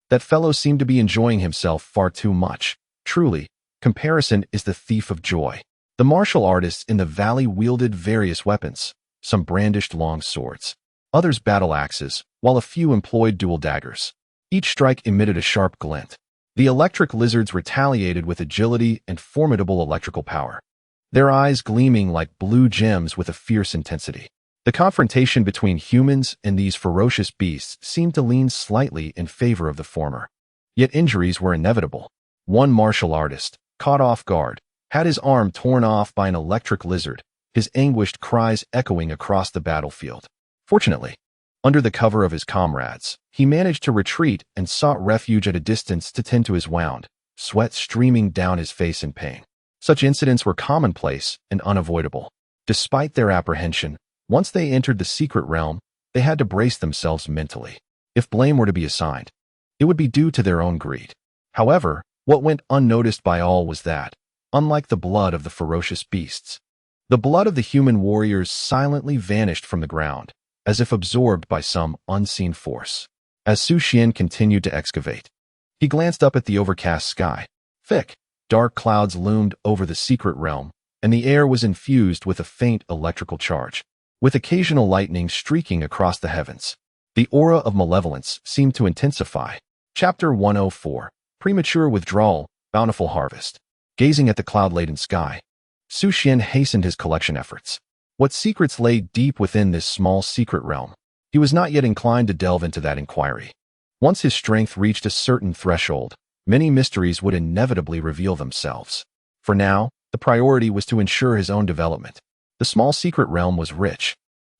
That fellow seemed to be enjoying himself far too much. Truly, comparison is the thief of joy. The martial artists in the valley wielded various weapons. Some brandished long swords, others battle axes, while a few employed dual daggers. Each strike emitted a sharp glint. The electric lizards retaliated with agility and formidable electrical power, their eyes gleaming like blue gems with a fierce intensity. The confrontation between humans and these ferocious beasts seemed to lean slightly in favor of the former. Yet injuries were inevitable. One martial artist, caught off guard, had his arm torn off by an electric lizard, his anguished cries echoing across the battlefield. Fortunately, under the cover of his comrades, he managed to retreat and sought refuge at a distance to tend to his wound, sweat streaming down his face in pain. Such incidents were commonplace and unavoidable. Despite their apprehension, once they entered the secret realm, they had to brace themselves mentally. If blame were to be assigned, it would be due to their own greed. However, what went unnoticed by all was that, unlike the blood of the ferocious beasts, the blood of the human warriors silently vanished from the ground, as if absorbed by some unseen force. As Su Xuan continued to excavate, he glanced up at the overcast sky. Thick, dark clouds loomed over the secret realm, and the air was infused with a faint electrical charge, with occasional lightning streaking across the heavens. The aura of malevolence seemed to intensify. Chapter 104, Premature Withdrawal, Bountiful Harvest. Gazing at the cloud-laden sky, Su Xuan hastened his collection efforts. What secrets lay deep within this small secret realm? He was not yet inclined to delve into that inquiry. Once his strength reached a certain threshold, many mysteries would inevitably reveal themselves. For now, the priority was to ensure his own development. The small secret realm was rich,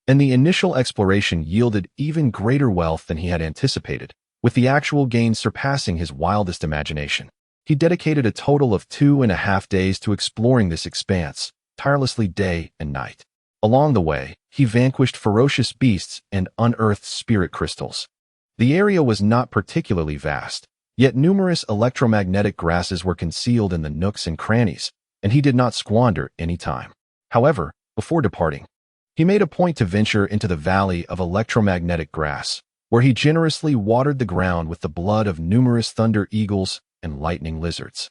and the initial exploration yielded even greater wealth than he had anticipated, with the actual gains surpassing his wildest imagination. He dedicated a total of 2.5 days to exploring this expanse, tirelessly day and night. Along the way, he vanquished ferocious beasts and unearthed spirit crystals. The area was not particularly vast, yet numerous electromagnetic grasses were concealed in the nooks and crannies, and he did not squander any time. However, before departing, he made a point to venture into the valley of electromagnetic grass, where he generously watered the ground with the blood of numerous thunder eagles and lightning lizards,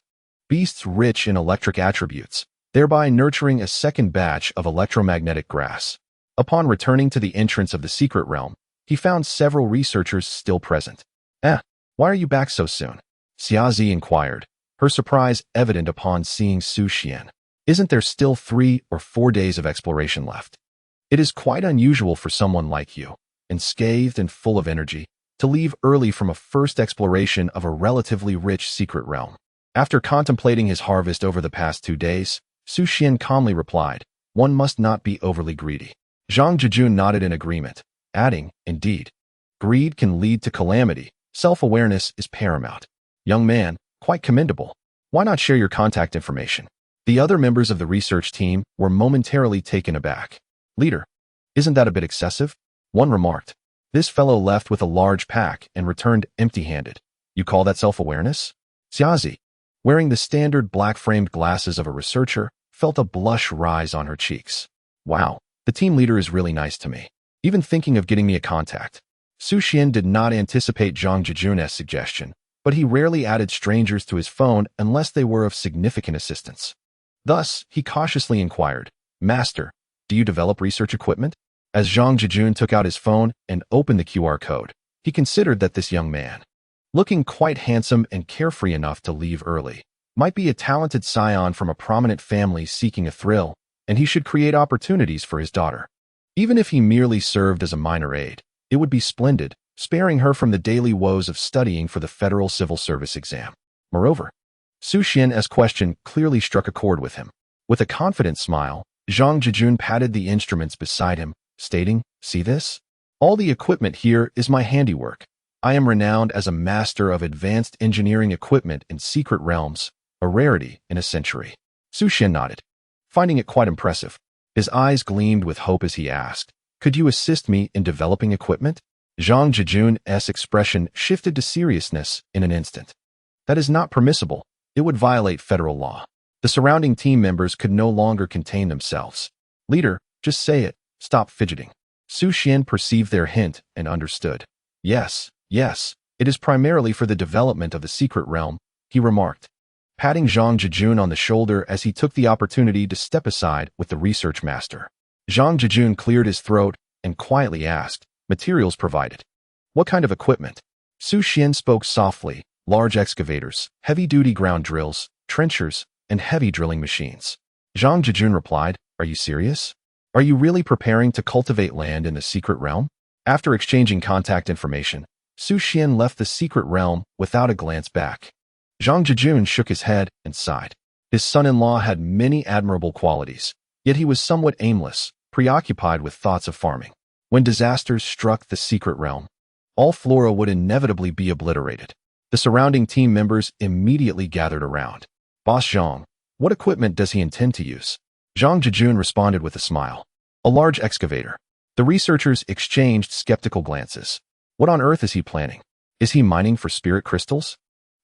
beasts rich in electric attributes, thereby nurturing a second batch of electromagnetic grass. Upon returning to the entrance of the secret realm, he found several researchers still present. Why are you back so soon? Xiaozi inquired, her surprise evident upon seeing Su Xuan. Isn't there still 3 or 4 days of exploration left? It is quite unusual for someone like you, unscathed and full of energy, to leave early from a first exploration of a relatively rich secret realm. After contemplating his harvest over the past 2 days, Su Xuan calmly replied, one must not be overly greedy. Zhang Jijun nodded in agreement, adding, indeed, greed can lead to calamity. Self-awareness is paramount. Young man, quite commendable. Why not share your contact information? The other members of the research team were momentarily taken aback. Leader, isn't that a bit excessive? One remarked. This fellow left with a large pack and returned empty-handed. You call that self-awareness? Xiaozi, wearing the standard black-framed glasses of a researcher, felt a blush rise on her cheeks. Wow, the team leader is really nice to me, even thinking of getting me a contact. Su Xuan did not anticipate Zhang Jijun's suggestion, but he rarely added strangers to his phone unless they were of significant assistance. Thus, he cautiously inquired, Master, do you develop research equipment? As Zhang Jijun took out his phone and opened the QR code, he considered that this young man, looking quite handsome and carefree enough to leave early, might be a talented scion from a prominent family seeking a thrill, and he should create opportunities for his daughter. Even if he merely served as a minor aide, it would be splendid, sparing her from the daily woes of studying for the Federal Civil Service exam. Moreover, Su Xuan's question clearly struck a chord with him. With a confident smile, Zhang Jijun patted the instruments beside him, stating, see this? All the equipment here is my handiwork. I am renowned as a master of advanced engineering equipment in secret realms, a rarity in a century. Su Xuan nodded, finding it quite impressive. His eyes gleamed with hope as he asked, could you assist me in developing equipment? Zhang Jijun's expression shifted to seriousness in an instant. That is not permissible. It would violate federal law. The surrounding team members could no longer contain themselves. Leader, just say it. Stop fidgeting. Su Xuan perceived their hint and understood. Yes, it is primarily for the development of the secret realm, he remarked, patting Zhang Jijun on the shoulder as he took the opportunity to step aside with the research master. Zhang Jijun cleared his throat and quietly asked, materials provided. What kind of equipment? Su Xuan spoke softly, large excavators, heavy-duty ground drills, trenchers, and heavy drilling machines. Zhang Jijun replied, are you serious? Are you really preparing to cultivate land in the secret realm? After exchanging contact information, Su Xuan left the secret realm without a glance back. Zhang Jijun shook his head and sighed. His son-in-law had many admirable qualities, yet he was somewhat aimless, preoccupied with thoughts of farming. When disasters struck the secret realm, all flora would inevitably be obliterated. The surrounding team members immediately gathered around. Boss Zhang, what equipment does he intend to use? Zhang Jijun responded with a smile. A large excavator. The researchers exchanged skeptical glances. What on earth is he planning? Is he mining for spirit crystals?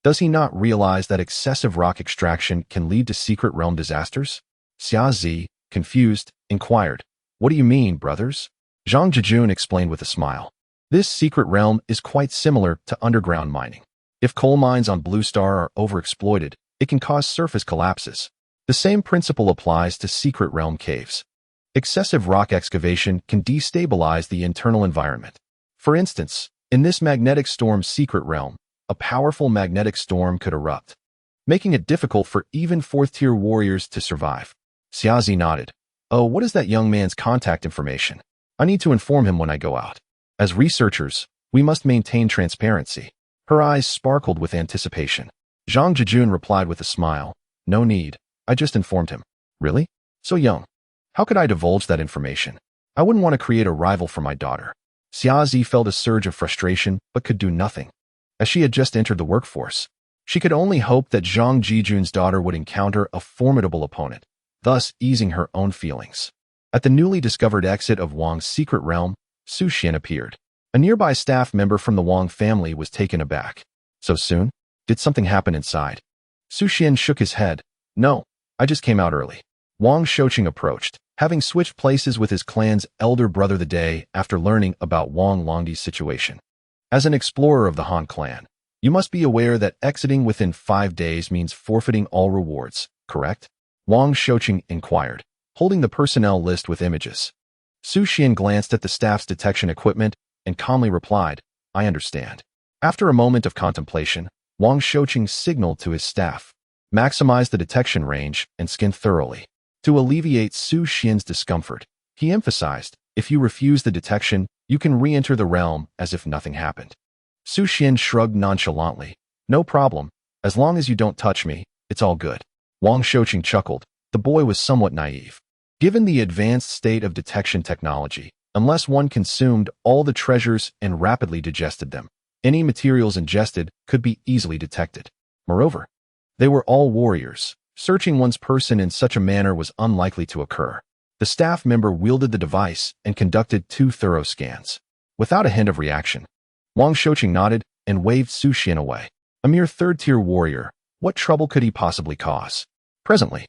Does he not realize that excessive rock extraction can lead to secret realm disasters? Xiaozi, confused, inquired, what do you mean, brothers? Zhang Jijun explained with a smile. This secret realm is quite similar to underground mining. If coal mines on Blue Star are overexploited, it can cause surface collapses. The same principle applies to secret realm caves. Excessive rock excavation can destabilize the internal environment. For instance, in this magnetic storm's secret realm, a powerful magnetic storm could erupt, making it difficult for even fourth-tier warriors to survive. Xiaozi nodded. Oh, what is that young man's contact information? I need to inform him when I go out. As researchers, we must maintain transparency. Her eyes sparkled with anticipation. Zhang Jijun replied with a smile. No need. I just informed him. Really? So young. How could I divulge that information? I wouldn't want to create a rival for my daughter. Xiaozi felt a surge of frustration but could do nothing. As she had just entered the workforce, she could only hope that Zhang Jijun's daughter would encounter a formidable opponent, thus easing her own feelings. At the newly discovered exit of Wang's secret realm, Su Xuan appeared. A nearby staff member from the Wang family was taken aback. So soon? Did something happen inside? Su Xuan shook his head. No, I just came out early. Wang Shouqing approached, having switched places with his clan's elder brother the day after learning about Wang Longdi's situation. As an explorer of the Han clan, you must be aware that exiting within 5 days means forfeiting all rewards, correct? Wang Shouqing inquired, holding the personnel list with images. Su Xuan glanced at the staff's detection equipment and calmly replied, I understand. After a moment of contemplation, Wang Shouqing signaled to his staff, maximize the detection range and skin thoroughly. To alleviate Su Xuan's discomfort, he emphasized, if you refuse the detection, you can re-enter the realm as if nothing happened. Su Xuan shrugged nonchalantly. No problem. As long as you don't touch me, it's all good. Wang Shouqing chuckled. The boy was somewhat naive. Given the advanced state of detection technology, unless one consumed all the treasures and rapidly digested them, any materials ingested could be easily detected. Moreover, they were all warriors. Searching one's person in such a manner was unlikely to occur. The staff member wielded the device and conducted 2 thorough scans. Without a hint of reaction, Wang Shouqing nodded and waved Su Xuan away. A mere 3rd-tier warrior, what trouble could he possibly cause? Presently,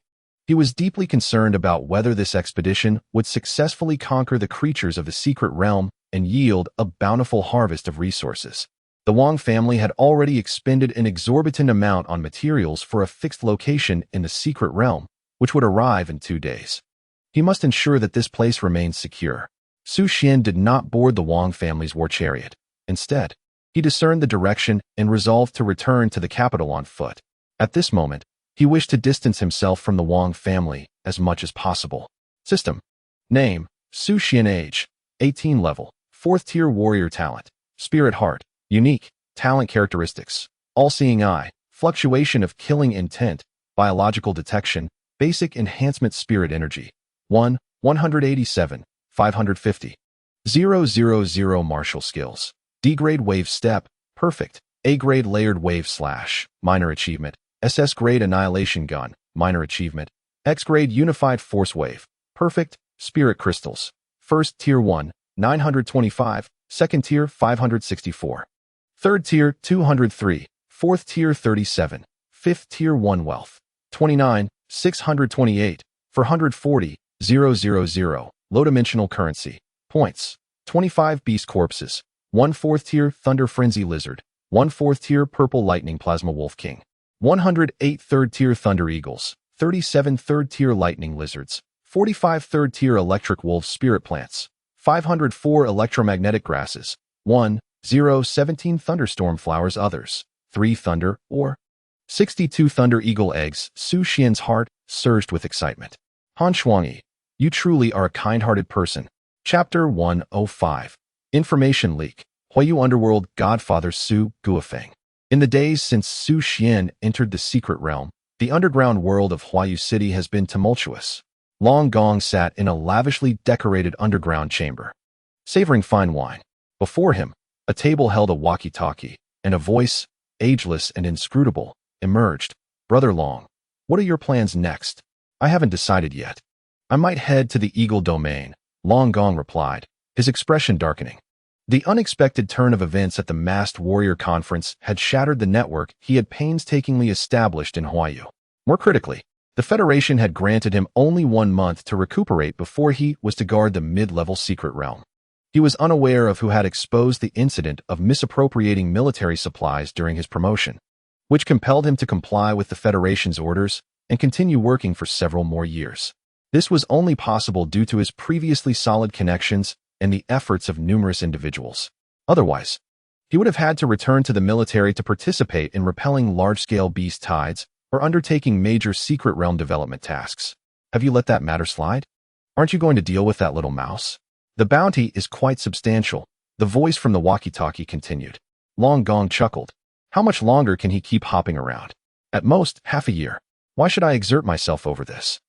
he was deeply concerned about whether this expedition would successfully conquer the creatures of the secret realm and yield a bountiful harvest of resources. The Wang family had already expended an exorbitant amount on materials for a fixed location in the secret realm, which would arrive in 2 days. He must ensure that this place remains secure. Su Xuan did not board the Wang family's war chariot. Instead, he discerned the direction and resolved to return to the capital on foot. At this moment, he wished to distance himself from the Wang family as much as possible. System. Name, Su Xuan. Age, 18 level, 4th-tier warrior talent, spirit heart, unique, talent characteristics, all-seeing eye, fluctuation of killing intent, biological detection, basic enhancement spirit energy, 1, 187, 550. 000 martial skills, D-grade wave step, perfect, A-grade layered wave slash, minor achievement, SS-grade annihilation gun, minor achievement, X-grade unified force wave, perfect, spirit crystals, 1st tier 1, 925, 2nd tier 564. 3rd tier 203, 4th tier 37, 5th tier 1 wealth, 29, 628, 440, 000, low-dimensional currency, points, 25 beast corpses, 1 4th tier thunder frenzy lizard, 1 4th tier purple lightning plasma wolf king, 108 3rd tier thunder eagles, 37 3rd tier lightning lizards, 45 3rd tier electric wolf spirit plants, 504 electromagnetic grasses, 17 thunderstorm flowers others, 3 thunder or 62 thunder eagle eggs. Su Xuan's heart surged with excitement. Han Shuangyi, you truly are a kind-hearted person. Chapter 105. Information leak. Huayu Underworld Godfather Su Guofeng. In the days since Su Xuan entered the secret realm, the underground world of Huayu City has been tumultuous. Long Gong sat in a lavishly decorated underground chamber, savoring fine wine. Before him, a table held a walkie-talkie, and a voice, ageless and inscrutable, emerged. Brother Long, what are your plans next? I haven't decided yet. I might head to the Eagle Domain, Long Gong replied, his expression darkening. The unexpected turn of events at the Masked Warrior Conference had shattered the network he had painstakingly established in Huayu. More critically, the Federation had granted him only 1 month to recuperate before he was to guard the mid-level secret realm. He was unaware of who had exposed the incident of misappropriating military supplies during his promotion, which compelled him to comply with the Federation's orders and continue working for several more years. This was only possible due to his previously solid connections and the efforts of numerous individuals. Otherwise, he would have had to return to the military to participate in repelling large-scale beast tides or undertaking major secret realm development tasks. Have you let that matter slide? Aren't you going to deal with that little mouse? The bounty is quite substantial, the voice from the walkie-talkie continued. Long Gong chuckled. How much longer can he keep hopping around? At most, half a year. Why should I exert myself over this?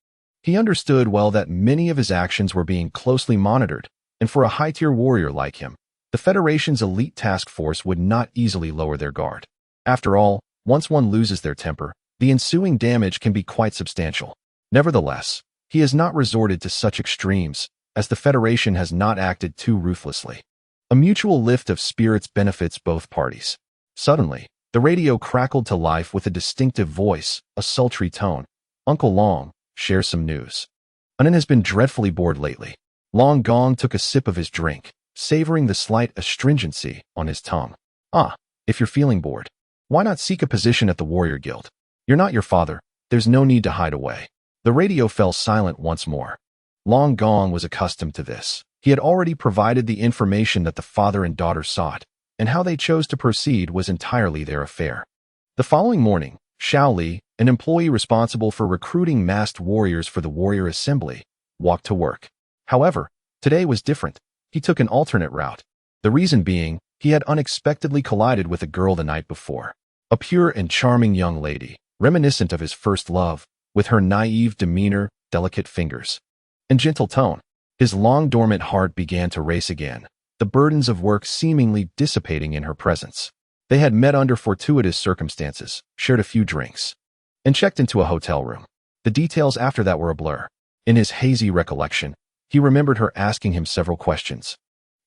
He understood well that many of his actions were being closely monitored, and for a high-tier warrior like him, the Federation's elite task force would not easily lower their guard. After all, once one loses their temper, the ensuing damage can be quite substantial. Nevertheless, he has not resorted to such extremes, as the Federation has not acted too ruthlessly. A mutual lift of spirits benefits both parties. Suddenly, the radio crackled to life with a distinctive voice, a sultry tone. Uncle Long, share some news. Anan has been dreadfully bored lately. Long Gong took a sip of his drink, savoring the slight astringency on his tongue. If you're feeling bored, why not seek a position at the Warrior Guild? You're not your father. There's no need to hide away. The radio fell silent once more. Long Gong was accustomed to this. He had already provided the information that the father and daughter sought, and how they chose to proceed was entirely their affair. The following morning, Xiao Li, an employee responsible for recruiting masked warriors for the Warrior Assembly, walked to work. However, today was different. He took an alternate route. The reason being, he had unexpectedly collided with a girl the night before. A pure and charming young lady, reminiscent of his first love, with her naive demeanor, delicate fingers, and gentle tone. His long-dormant heart began to race again, the burdens of work seemingly dissipating in her presence. They had met under fortuitous circumstances, shared a few drinks, and checked into a hotel room. The details after that were a blur. In his hazy recollection, he remembered her asking him several questions.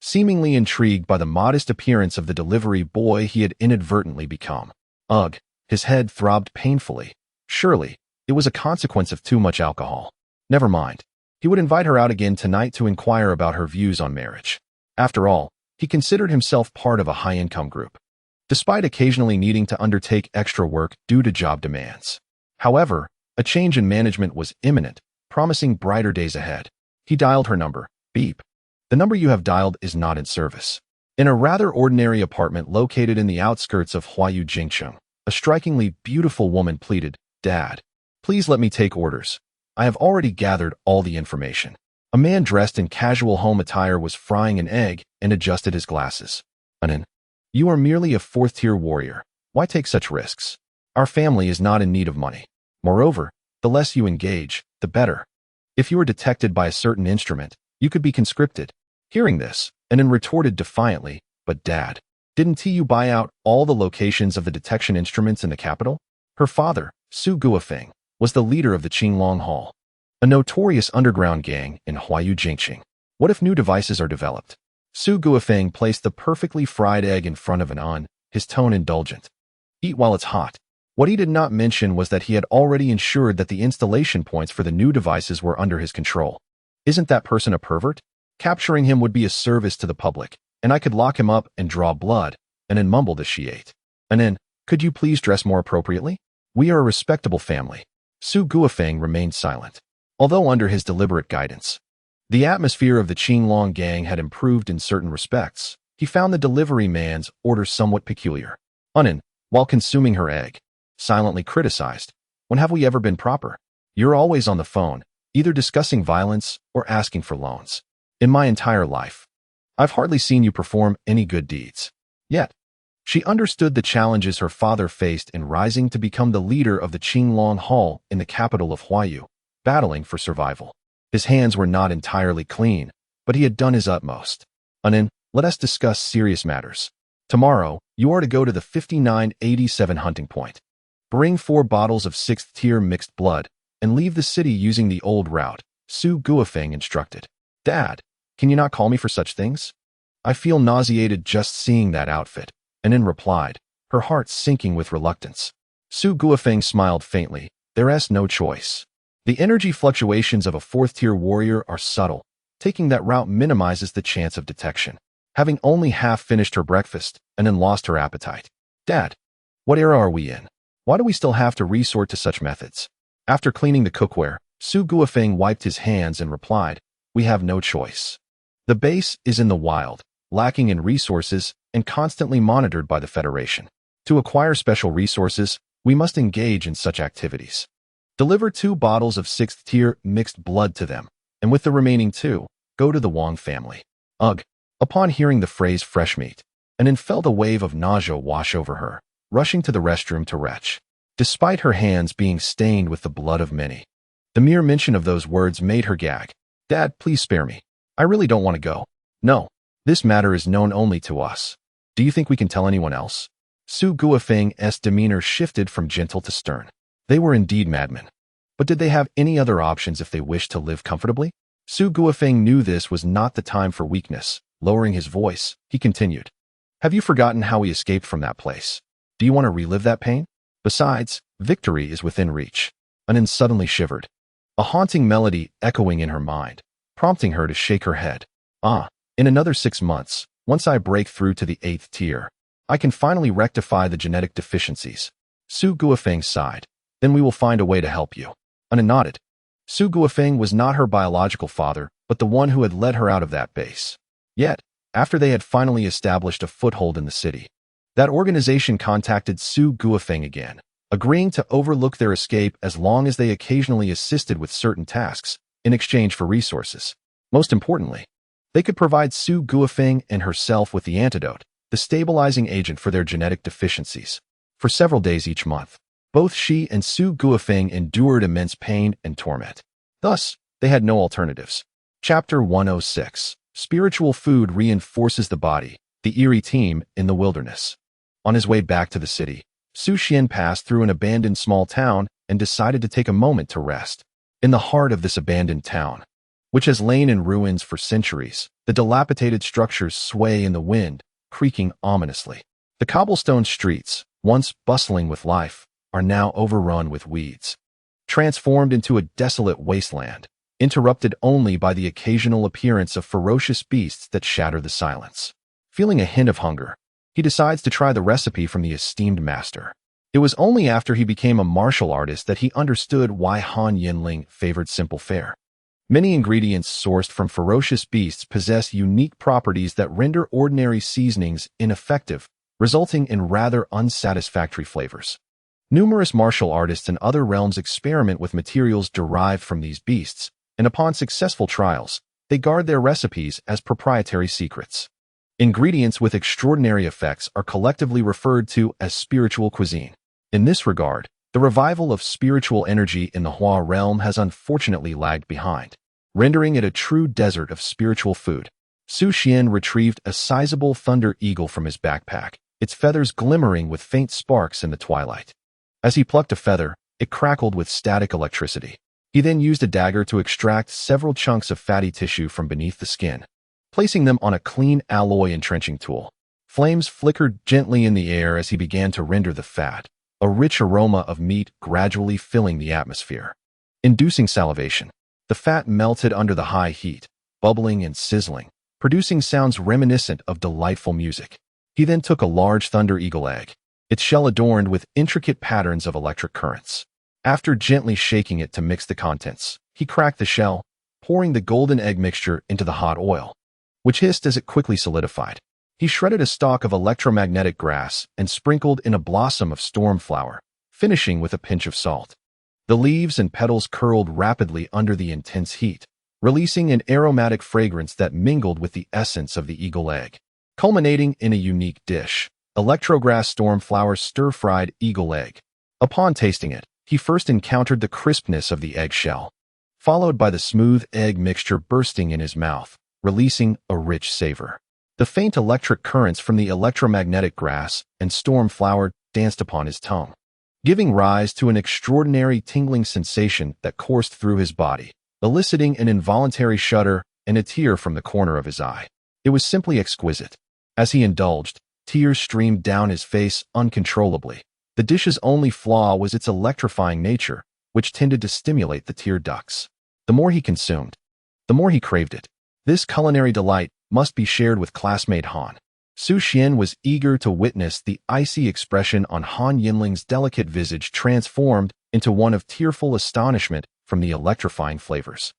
Seemingly intrigued by the modest appearance of the delivery boy he had inadvertently become. Ugh, his head throbbed painfully. Surely, it was a consequence of too much alcohol. Never mind. He would invite her out again tonight to inquire about her views on marriage. After all, he considered himself part of a high-income group, despite occasionally needing to undertake extra work due to job demands. However, a change in management was imminent, promising brighter days ahead. He dialed her number. Beep. The number you have dialed is not in service. In a rather ordinary apartment located in the outskirts of Huayu Jingcheng, a strikingly beautiful woman pleaded, "Dad, please let me take orders. I have already gathered all the information." A man dressed in casual home attire was frying an egg and adjusted his glasses. "Anan, you are merely a fourth-tier warrior. Why take such risks? Our family is not in need of money. Moreover, the less you engage, the better. If you are detected by a certain instrument, you could be conscripted." Hearing this, Anan retorted defiantly, "But Dad, didn't you buy out all the locations of the detection instruments in the capital?" Her father, Su Guofeng, was the leader of the Qinglong Hall, a notorious underground gang in Huayu Jingcheng. What if new devices are developed? Su Guofeng placed the perfectly fried egg in front of Anan, his tone indulgent. "Eat while it's hot." What he did not mention was that he had already ensured that the installation points for the new devices were under his control. Isn't that person a pervert? Capturing him would be a service to the public, and I could lock him up and draw blood. Anan mumbled as she ate. "Anan, could you please dress more appropriately? We are a respectable family." Su Guofeng remained silent, although under his deliberate guidance. The atmosphere of the Qinglong gang had improved in certain respects. He found the delivery man's order somewhat peculiar. Anan, while consuming her egg, silently criticized, "When have we ever been proper? You're always on the phone, either discussing violence or asking for loans. In my entire life, I've hardly seen you perform any good deeds." Yet, she understood the challenges her father faced in rising to become the leader of the Qinglong Hall in the capital of Huayu, battling for survival. His hands were not entirely clean, but he had done his utmost. "Anan, let us discuss serious matters. Tomorrow, you are to go to the 5987 hunting point. Bring 4 bottles of 6th-tier mixed blood, and leave the city using the old route," Su Guofeng instructed. "Dad, can you not call me for such things? I feel nauseated just seeing that outfit," Anan replied, her heart sinking with reluctance. Su Guofeng smiled faintly. "There's no choice. The energy fluctuations of a 4th-tier warrior are subtle. Taking that route minimizes the chance of detection." Having only half finished her breakfast, Anan lost her appetite. "Dad, what era are we in? Why do we still have to resort to such methods?" After cleaning the cookware, Su Guofeng wiped his hands and replied, "We have no choice. The base is in the wild, lacking in resources, and constantly monitored by the Federation. To acquire special resources, we must engage in such activities. Deliver 2 bottles of 6th-tier mixed blood to them, and with the remaining 2, go to the Wang family." Ugh! Upon hearing the phrase fresh meat, Anan felt a wave of nausea wash over her, rushing to the restroom to retch. Despite her hands being stained with the blood of many, the mere mention of those words made her gag. "Dad, please spare me. I really don't want to go. No, this matter is known only to us. Do you think we can tell anyone else?" Su Guofeng's demeanor shifted from gentle to stern. They were indeed madmen. But did they have any other options if they wished to live comfortably? Su Guofeng knew this was not the time for weakness. Lowering his voice, he continued, "Have you forgotten how we escaped from that place? Do you want to relive that pain? Besides, victory is within reach." Anin suddenly shivered, a haunting melody echoing in her mind, prompting her to shake her head. In another 6 months, once I break through to the 8th tier, I can finally rectify the genetic deficiencies. Su Guofeng sighed. "Then we will find a way to help you." Anin nodded. Su Guofeng was not her biological father, but the one who had led her out of that base. Yet, after they had finally established a foothold in the city, that organization contacted Su Guofeng again, agreeing to overlook their escape as long as they occasionally assisted with certain tasks in exchange for resources. Most importantly, they could provide Su Guofeng and herself with the antidote, the stabilizing agent for their genetic deficiencies. For several days each month, both she and Su Guofeng endured immense pain and torment. Thus, they had no alternatives. Chapter 106. Spiritual food reinforces the body, the eerie team in the wilderness. On his way back to the city, Su Xuan passed through an abandoned small town and decided to take a moment to rest. In the heart of this abandoned town, which has lain in ruins for centuries, the dilapidated structures sway in the wind, creaking ominously. The cobblestone streets, once bustling with life, are now overrun with weeds, transformed into a desolate wasteland, interrupted only by the occasional appearance of ferocious beasts that shatter the silence. Feeling a hint of hunger, he decides to try the recipe from the esteemed master. It was only after he became a martial artist that he understood why Han Yanling favored simple fare. Many ingredients sourced from ferocious beasts possess unique properties that render ordinary seasonings ineffective, resulting in rather unsatisfactory flavors. Numerous martial artists in other realms experiment with materials derived from these beasts, and upon successful trials, they guard their recipes as proprietary secrets. Ingredients with extraordinary effects are collectively referred to as spiritual cuisine. In this regard, the revival of spiritual energy in the Hua realm has unfortunately lagged behind, rendering it a true desert of spiritual food. Su Xuan retrieved a sizable thunder eagle from his backpack, its feathers glimmering with faint sparks in the twilight. As he plucked a feather, it crackled with static electricity. He then used a dagger to extract several chunks of fatty tissue from beneath the skin, placing them on a clean alloy entrenching tool. Flames flickered gently in the air as he began to render the fat, a rich aroma of meat gradually filling the atmosphere, inducing salivation. The fat melted under the high heat, bubbling and sizzling, producing sounds reminiscent of delightful music. He then took a large thunder eagle egg, its shell adorned with intricate patterns of electric currents. After gently shaking it to mix the contents, he cracked the shell, pouring the golden egg mixture into the hot oil, which hissed as it quickly solidified. He shredded a stalk of electromagnetic grass and sprinkled in a blossom of storm flower, finishing with a pinch of salt. The leaves and petals curled rapidly under the intense heat, releasing an aromatic fragrance that mingled with the essence of the eagle egg, culminating in a unique dish, electrograss stormflower stir-fried eagle egg. Upon tasting it, he first encountered the crispness of the egg shell, followed by the smooth egg mixture bursting in his mouth, releasing a rich savor. The faint electric currents from the electromagnetic grass and storm flower danced upon his tongue, giving rise to an extraordinary tingling sensation that coursed through his body, eliciting an involuntary shudder and a tear from the corner of his eye. It was simply exquisite. As he indulged, tears streamed down his face uncontrollably. The dish's only flaw was its electrifying nature, which tended to stimulate the tear ducts. The more he consumed, the more he craved it. This culinary delight must be shared with classmate Han. Su Xuan was eager to witness the icy expression on Han Yanling's delicate visage transformed into one of tearful astonishment from the electrifying flavors.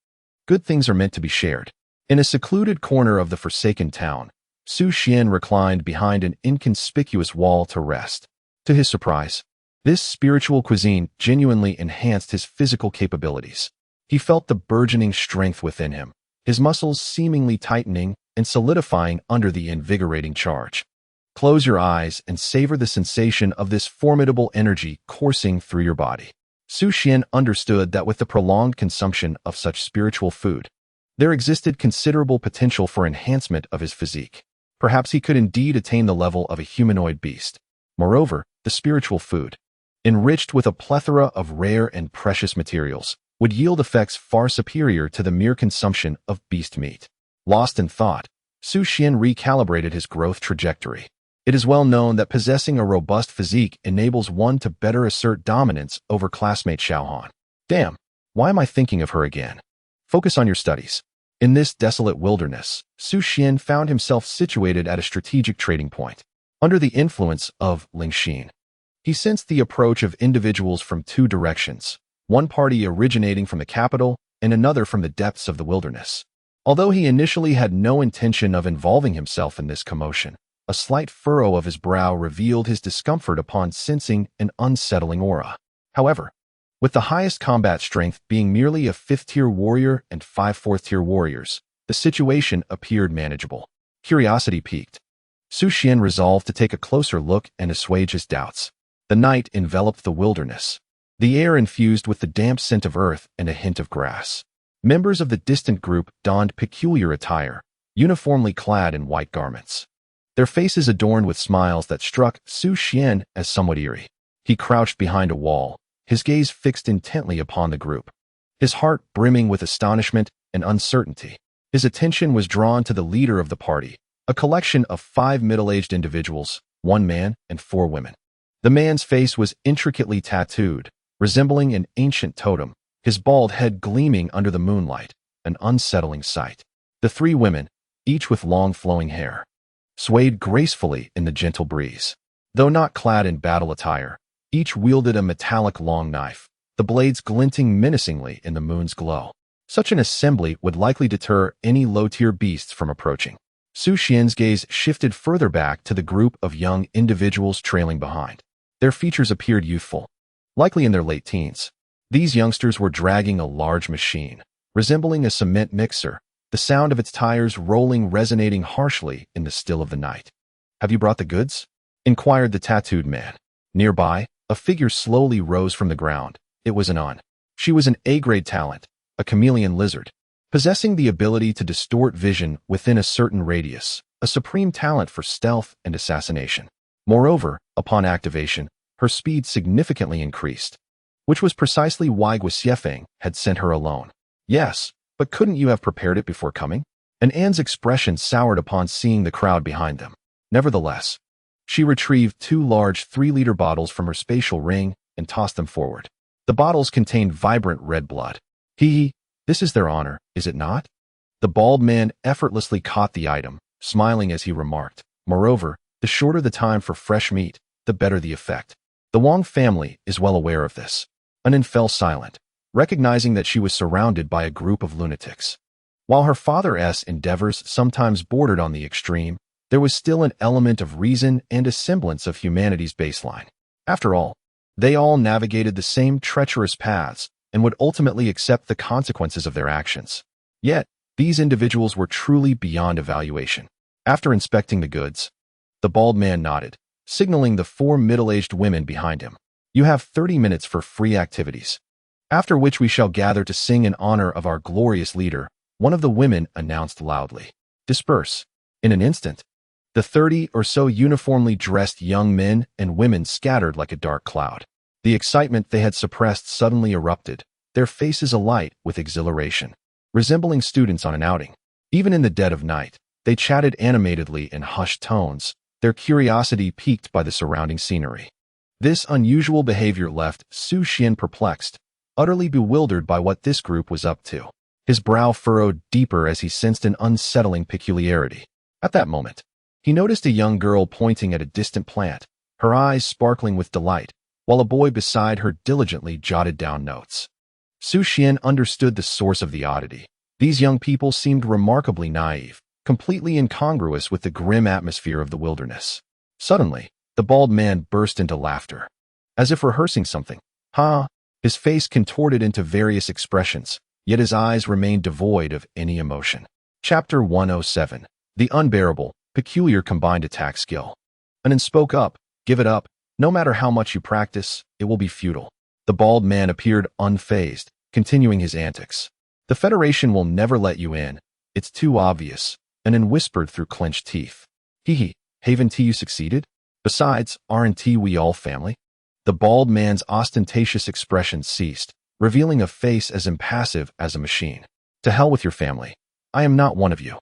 Good things are meant to be shared. In a secluded corner of the forsaken town, Su Xuan reclined behind an inconspicuous wall to rest. To his surprise, this spiritual cuisine genuinely enhanced his physical capabilities. He felt the burgeoning strength within him, his muscles seemingly tightening and solidifying under the invigorating charge. Close your eyes and savor the sensation of this formidable energy coursing through your body. Su Xuan understood that with the prolonged consumption of such spiritual food, there existed considerable potential for enhancement of his physique. Perhaps he could indeed attain the level of a humanoid beast. Moreover, the spiritual food, enriched with a plethora of rare and precious materials, would yield effects far superior to the mere consumption of beast meat. Lost in thought, Su Xuan recalibrated his growth trajectory. It is well known that possessing a robust physique enables one to better assert dominance over classmate Xiaohan. Damn, why am I thinking of her again? Focus on your studies. In this desolate wilderness, Su Xuan found himself situated at a strategic trading point. Under the influence of Lingxin, he sensed the approach of individuals from two directions, one party originating from the capital and another from the depths of the wilderness. Although he initially had no intention of involving himself in this commotion, a slight furrow of his brow revealed his discomfort upon sensing an unsettling aura. However, with the highest combat strength being merely a 5th-tier warrior and 5 4th-tier warriors, the situation appeared manageable. Curiosity piqued. Su Xuan resolved to take a closer look and assuage his doubts. The night enveloped the wilderness, the air infused with the damp scent of earth and a hint of grass. Members of the distant group donned peculiar attire, uniformly clad in white garments. Their faces adorned with smiles that struck Su Xuan as somewhat eerie. He crouched behind a wall, his gaze fixed intently upon the group, his heart brimming with astonishment and uncertainty. His attention was drawn to the leader of the party, a collection of 5 middle-aged individuals, 1 man and 4 women. The man's face was intricately tattooed, resembling an ancient totem, his bald head gleaming under the moonlight, an unsettling sight. The 3 women, each with long flowing hair, swayed gracefully in the gentle breeze. Though not clad in battle attire, each wielded a metallic long knife, the blades glinting menacingly in the moon's glow. Such an assembly would likely deter any low-tier beasts from approaching. Su Xuan's gaze shifted further back to the group of young individuals trailing behind. Their features appeared youthful, likely in their late teens. These youngsters were dragging a large machine, resembling a cement mixer, the sound of its tires rolling resonating harshly in the still of the night. "Have you brought the goods?" inquired the tattooed man. Nearby, a figure slowly rose from the ground. It was Anon. She was an A-grade talent, a chameleon lizard, possessing the ability to distort vision within a certain radius, a supreme talent for stealth and assassination. Moreover, upon activation, her speed significantly increased, which was precisely why Guxiefeng had sent her alone. "Yes, but couldn't you have prepared it before coming?" And Anne's expression soured upon seeing the crowd behind them. Nevertheless, she retrieved 2 large 3-liter bottles from her spatial ring and tossed them forward. The bottles contained vibrant red blood. This is their honor, is it not?" The bald man effortlessly caught the item, smiling as he remarked, "Moreover, the shorter the time for fresh meat, the better the effect. The Wang family is well aware of this." Anan fell silent, recognizing that she was surrounded by a group of lunatics. While her father's endeavors sometimes bordered on the extreme, there was still an element of reason and a semblance of humanity's baseline. After all, they all navigated the same treacherous paths and would ultimately accept the consequences of their actions. Yet, these individuals were truly beyond evaluation. After inspecting the goods, the bald man nodded, signaling the 4 middle-aged women behind him. "You have 30 minutes for free activities, after which we shall gather to sing in honor of our glorious leader," one of the women announced loudly. "Disperse." In an instant, the 30 or so uniformly dressed young men and women scattered like a dark cloud. The excitement they had suppressed suddenly erupted, their faces alight with exhilaration, resembling students on an outing. Even in the dead of night, they chatted animatedly in hushed tones, their curiosity piqued by the surrounding scenery. This unusual behavior left Su Xuan perplexed, utterly bewildered by what this group was up to. His brow furrowed deeper as he sensed an unsettling peculiarity. At that moment, he noticed a young girl pointing at a distant plant, her eyes sparkling with delight, while a boy beside her diligently jotted down notes. Su Xuan understood the source of the oddity. These young people seemed remarkably naive, completely incongruous with the grim atmosphere of the wilderness. Suddenly, the bald man burst into laughter, as if rehearsing something. His face contorted into various expressions, yet his eyes remained devoid of any emotion. Chapter 107. The Unbearable, Peculiar Combined Attack Skill. Anan spoke up. "Give it up. No matter how much you practice, it will be futile." The bald man appeared unfazed, continuing his antics. "The Federation will never let you in. It's too obvious," Anan whispered through clenched teeth. Haven't you succeeded? Besides, aren't we all family?" The bald man's ostentatious expression ceased, revealing a face as impassive as a machine. "To hell with your family. I am not one of you."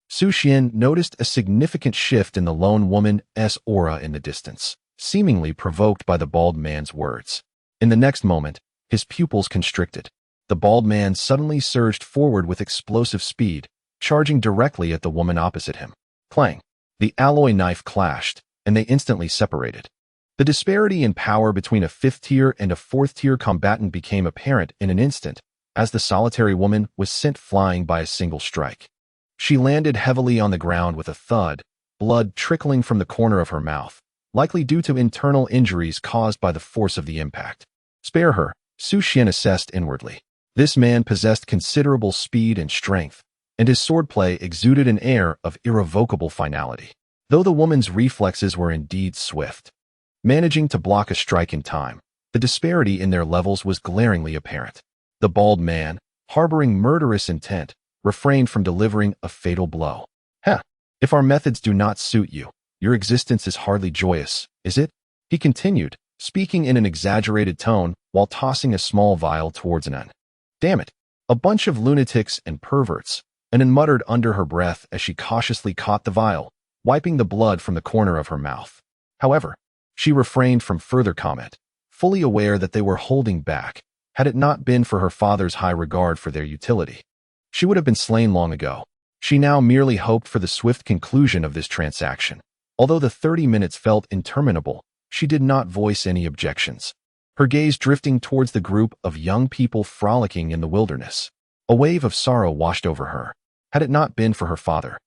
Su Xuan noticed a significant shift in the lone woman's aura in the distance, seemingly provoked by the bald man's words. In the next moment, his pupils constricted. The bald man suddenly surged forward with explosive speed, charging directly at the woman opposite him. Clang! The alloy knife clashed, and they instantly separated. The disparity in power between a fifth-tier and a fourth-tier combatant became apparent in an instant, as the solitary woman was sent flying by a single strike. She landed heavily on the ground with a thud, blood trickling from the corner of her mouth, likely due to internal injuries caused by the force of the impact. Spare her, Su Xuan assessed inwardly. This man possessed considerable speed and strength, and his swordplay exuded an air of irrevocable finality, though the woman's reflexes were indeed swift. Managing to block a strike in time, the disparity in their levels was glaringly apparent. The bald man, harboring murderous intent, refrained from delivering a fatal blow. If our methods do not suit you, your existence is hardly joyous, is it? He continued, speaking in an exaggerated tone while tossing a small vial towards an. Damn it! A bunch of lunatics and perverts, Annan muttered under her breath as she cautiously caught the vial, wiping the blood from the corner of her mouth. However, she refrained from further comment, fully aware that they were holding back, had it not been for her father's high regard for their utility. She would have been slain long ago. She now merely hoped for the swift conclusion of this transaction. Although the 30 minutes felt interminable, she did not voice any objections, her gaze drifting towards the group of young people frolicking in the wilderness. A wave of sorrow washed over her. Had it not been for her father,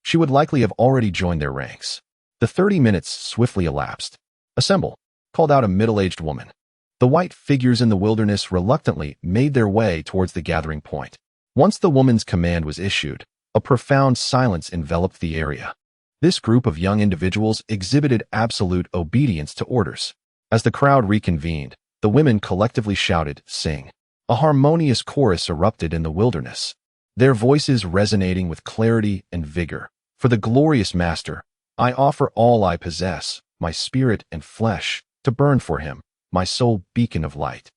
she would likely have already joined their ranks. The 30 minutes swiftly elapsed. Assemble, called out a middle-aged woman. The white figures in the wilderness reluctantly made their way towards the gathering point. Once the woman's command was issued, a profound silence enveloped the area. This group of young individuals exhibited absolute obedience to orders. As the crowd reconvened, the women collectively shouted, "Sing." A harmonious chorus erupted in the wilderness, their voices resonating with clarity and vigor. For the glorious master, I offer all I possess, my spirit and flesh, to burn for him, my sole beacon of light,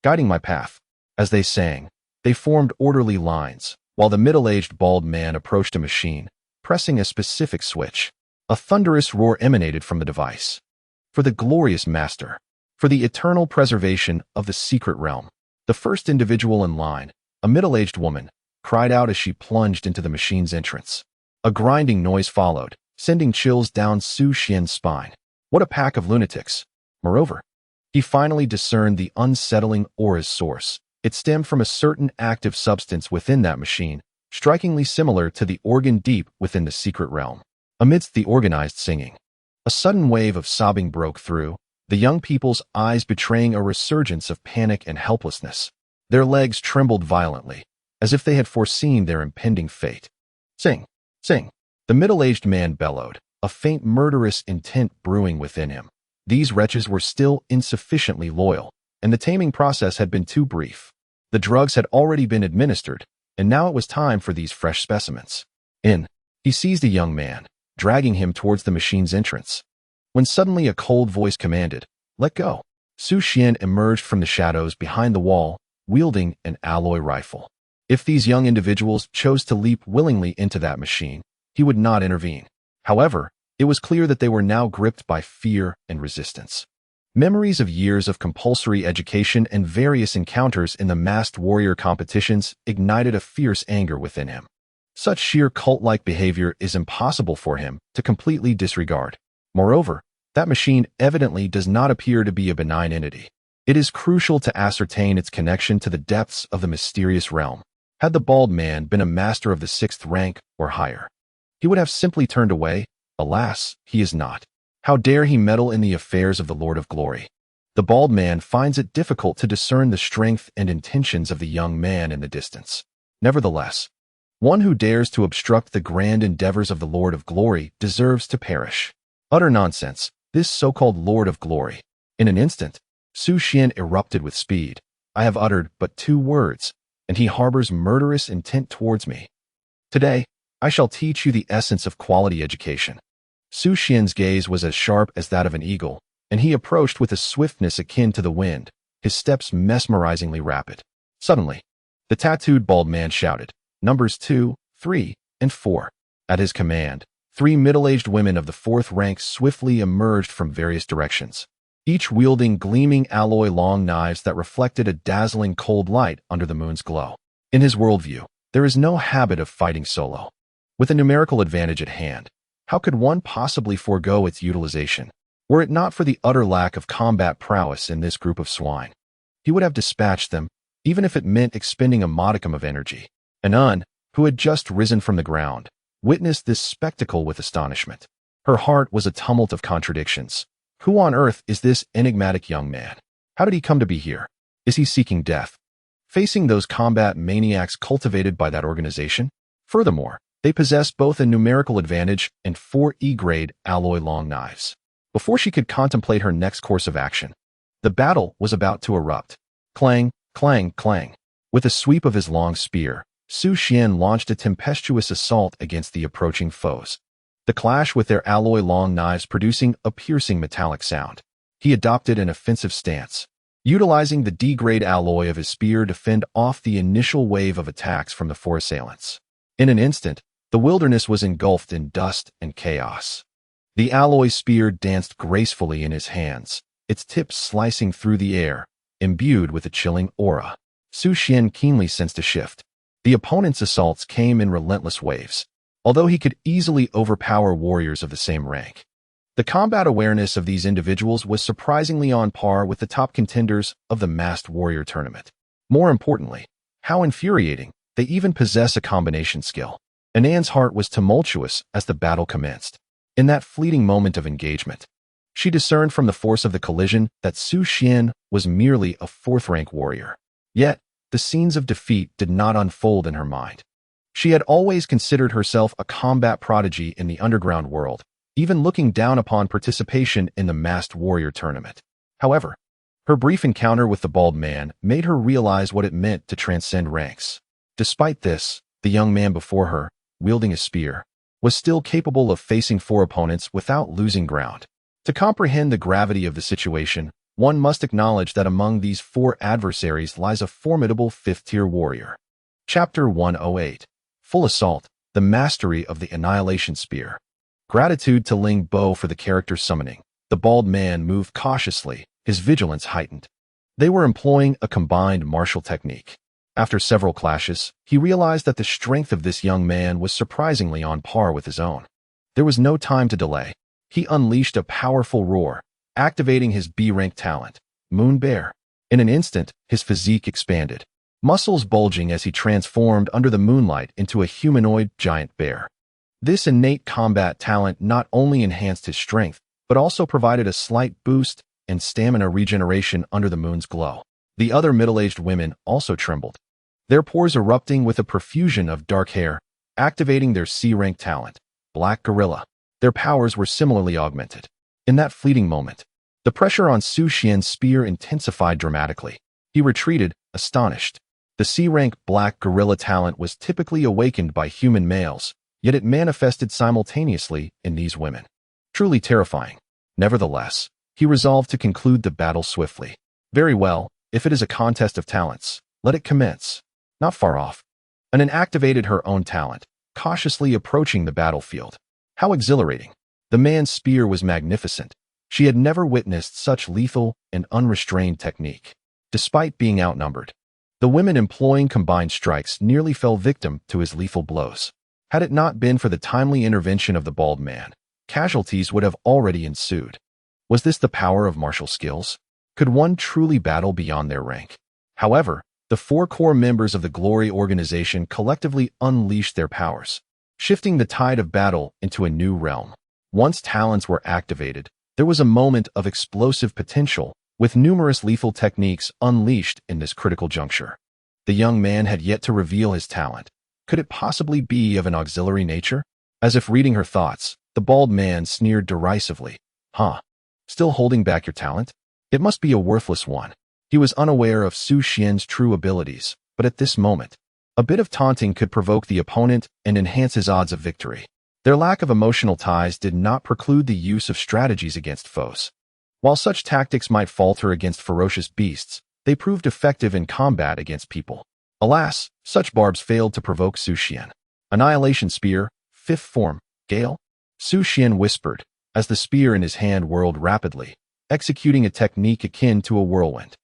guiding my path. As they sang, they formed orderly lines, while the middle-aged bald man approached a machine, pressing a specific switch. A thunderous roar emanated from the device. For the glorious master, for the eternal preservation of the secret realm. The first individual in line, a middle-aged woman, cried out as she plunged into the machine's entrance. A grinding noise followed, sending chills down Su Xuan's spine. What a pack of lunatics! Moreover, he finally discerned the unsettling aura's source. It stemmed from a certain active substance within that machine, strikingly similar to the organ deep within the secret realm. Amidst the organized singing, a sudden wave of sobbing broke through, the young people's eyes betraying a resurgence of panic and helplessness. Their legs trembled violently, as if they had foreseen their impending fate. Sing! Sing! The middle-aged man bellowed, a faint murderous intent brewing within him. These wretches were still insufficiently loyal, and the taming process had been too brief. The drugs had already been administered, and now it was time for these fresh specimens. He seized a young man, dragging him towards the machine's entrance. When suddenly a cold voice commanded, "Let go." Su Xuan emerged from the shadows behind the wall, wielding an alloy rifle. If these young individuals chose to leap willingly into that machine, he would not intervene. However, it was clear that they were now gripped by fear and resistance. Memories of years of compulsory education and various encounters in the masked warrior competitions ignited a fierce anger within him. Such sheer cult-like behavior is impossible for him to completely disregard. Moreover, that machine evidently does not appear to be a benign entity. It is crucial to ascertain its connection to the depths of the mysterious realm. Had the bald man been a master of the 6th rank or higher, he would have simply turned away. Alas, he is not. How dare he meddle in the affairs of the Lord of Glory? The bald man finds it difficult to discern the strength and intentions of the young man in the distance. Nevertheless, one who dares to obstruct the grand endeavors of the Lord of Glory deserves to perish. Utter nonsense, this so-called Lord of Glory. In an instant, Su Xuan erupted with speed. I have uttered but 2 words, and he harbors murderous intent towards me. Today, I shall teach you the essence of quality education. Su Xuan's gaze was as sharp as that of an eagle, and he approached with a swiftness akin to the wind, his steps mesmerizingly rapid. Suddenly, the tattooed bald man shouted, "Numbers 2, 3, and 4. At his command, 3 middle-aged women of the 4th rank swiftly emerged from various directions, each wielding gleaming alloy long knives that reflected a dazzling cold light under the moon's glow. In his worldview, there is no habit of fighting solo. With a numerical advantage at hand, how could one possibly forego its utilization? Were it not for the utter lack of combat prowess in this group of swine, he would have dispatched them, even if it meant expending a modicum of energy. Anan, who had just risen from the ground, witnessed this spectacle with astonishment. Her heart was a tumult of contradictions. Who on earth is this enigmatic young man? How did he come to be here? Is he seeking death? Facing those combat maniacs cultivated by that organization? Furthermore, they possess both a numerical advantage and 4 E-grade alloy long knives. Before she could contemplate her next course of action, the battle was about to erupt. Clang, clang, clang. With a sweep of his long spear, Su Xuan launched a tempestuous assault against the approaching foes. The clash with their alloy long knives producing a piercing metallic sound. He adopted an offensive stance, utilizing the D-grade alloy of his spear to fend off the initial wave of attacks from the 4 assailants. In an instant, the wilderness was engulfed in dust and chaos. The alloy spear danced gracefully in his hands, its tips slicing through the air, imbued with a chilling aura. Su Xuan keenly sensed a shift. The opponent's assaults came in relentless waves, although he could easily overpower warriors of the same rank. The combat awareness of these individuals was surprisingly on par with the top contenders of the Masked Warrior tournament. More importantly, how infuriating, they even possess a combination skill. Anan's heart was tumultuous as the battle commenced. In that fleeting moment of engagement, she discerned from the force of the collision that Su Xuan was merely a 4th rank warrior. Yet, the scenes of defeat did not unfold in her mind. She had always considered herself a combat prodigy in the underground world, even looking down upon participation in the Masked Warrior tournament. However, her brief encounter with the bald man made her realize what it meant to transcend ranks. Despite this, the young man before her, wielding a spear, was still capable of facing 4 opponents without losing ground. To comprehend the gravity of the situation, one must acknowledge that among these 4 adversaries lies a formidable 5th-tier warrior. Chapter 108. Full Assault, the Mastery of the Annihilation Spear. Gratitude to Ling Bo for the character summoning. The bald man moved cautiously, his vigilance heightened. They were employing a combined martial technique. After several clashes, he realized that the strength of this young man was surprisingly on par with his own. There was no time to delay. He unleashed a powerful roar, activating his B-rank talent, Moon Bear. In an instant, his physique expanded, muscles bulging as he transformed under the moonlight into a humanoid giant bear. This innate combat talent not only enhanced his strength, but also provided a slight boost and stamina regeneration under the moon's glow. The other middle-aged women also trembled, their pores erupting with a profusion of dark hair, activating their C-rank talent, Black Gorilla. Their powers were similarly augmented. In that fleeting moment, the pressure on Su Xuan's spear intensified dramatically. He retreated, astonished. The C-rank Black Gorilla talent was typically awakened by human males, yet it manifested simultaneously in these women. Truly terrifying. Nevertheless, he resolved to conclude the battle swiftly. Very well, if it is a contest of talents, let it commence. Not far off, Anan activated her own talent, cautiously approaching the battlefield. How exhilarating. The man's spear was magnificent. She had never witnessed such lethal and unrestrained technique. Despite being outnumbered, the women employing combined strikes nearly fell victim to his lethal blows. Had it not been for the timely intervention of the bald man, casualties would have already ensued. Was this the power of martial skills? Could one truly battle beyond their rank? However, the 4 core members of the Glory organization collectively unleashed their powers, shifting the tide of battle into a new realm. Once talents were activated, there was a moment of explosive potential, with numerous lethal techniques unleashed in this critical juncture. The young man had yet to reveal his talent. Could it possibly be of an auxiliary nature? As if reading her thoughts, the bald man sneered derisively. Huh? Still holding back your talent? It must be a worthless one. He was unaware of Su Xuan's true abilities, but at this moment, a bit of taunting could provoke the opponent and enhance his odds of victory. Their lack of emotional ties did not preclude the use of strategies against foes. While such tactics might falter against ferocious beasts, they proved effective in combat against people. Alas, such barbs failed to provoke Su Xuan. Annihilation Spear, fifth form, Gale? Su Xuan whispered, as the spear in his hand whirled rapidly, executing a technique akin to a whirlwind.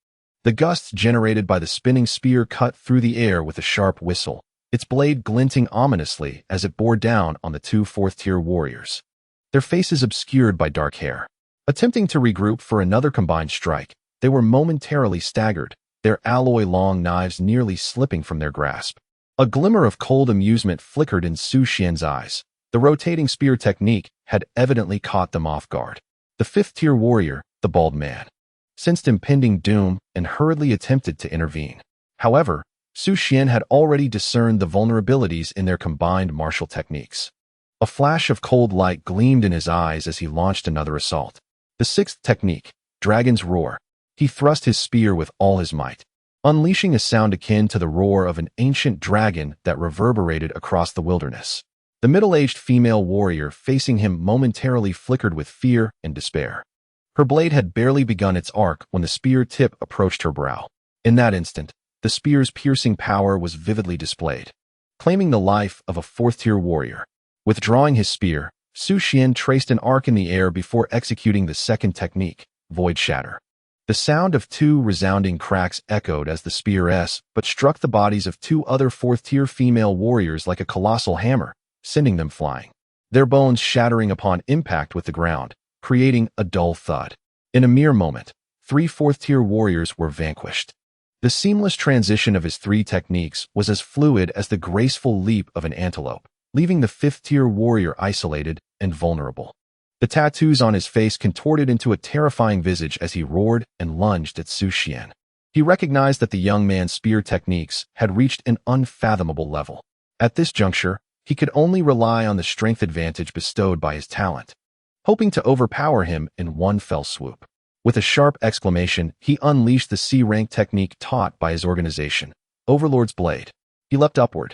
The gusts generated by the spinning spear cut through the air with a sharp whistle, its blade glinting ominously as it bore down on the two fourth-tier warriors, their faces obscured by dark hair. Attempting to regroup for another combined strike, they were momentarily staggered, their alloy-long knives nearly slipping from their grasp. A glimmer of cold amusement flickered in Su Xuan's eyes. The rotating spear technique had evidently caught them off guard. The fifth-tier warrior, the bald man, sensed impending doom and hurriedly attempted to intervene. However, Su Xuan had already discerned the vulnerabilities in their combined martial techniques. A flash of cold light gleamed in his eyes as he launched another assault. The sixth technique, Dragon's Roar. He thrust his spear with all his might, unleashing a sound akin to the roar of an ancient dragon that reverberated across the wilderness. The middle-aged female warrior facing him momentarily flickered with fear and despair. Her blade had barely begun its arc when the spear tip approached her brow. In that instant, the spear's piercing power was vividly displayed, claiming the life of a fourth-tier warrior. Withdrawing his spear, Su Xuan traced an arc in the air before executing the second technique, Void Shatter. The sound of two resounding cracks echoed as the spear but struck the bodies of two other fourth-tier female warriors like a colossal hammer, sending them flying, their bones shattering upon impact with the ground, creating a dull thud. In a mere moment, three fourth-tier warriors were vanquished. The seamless transition of his three techniques was as fluid as the graceful leap of an antelope, leaving the fifth-tier warrior isolated and vulnerable. The tattoos on his face contorted into a terrifying visage as he roared and lunged at Su Xuan. He recognized that the young man's spear techniques had reached an unfathomable level. At this juncture, he could only rely on the strength advantage bestowed by his talent, hoping to overpower him in one fell swoop. With a sharp exclamation, he unleashed the C-rank technique taught by his organization, Overlord's Blade. He leapt upward,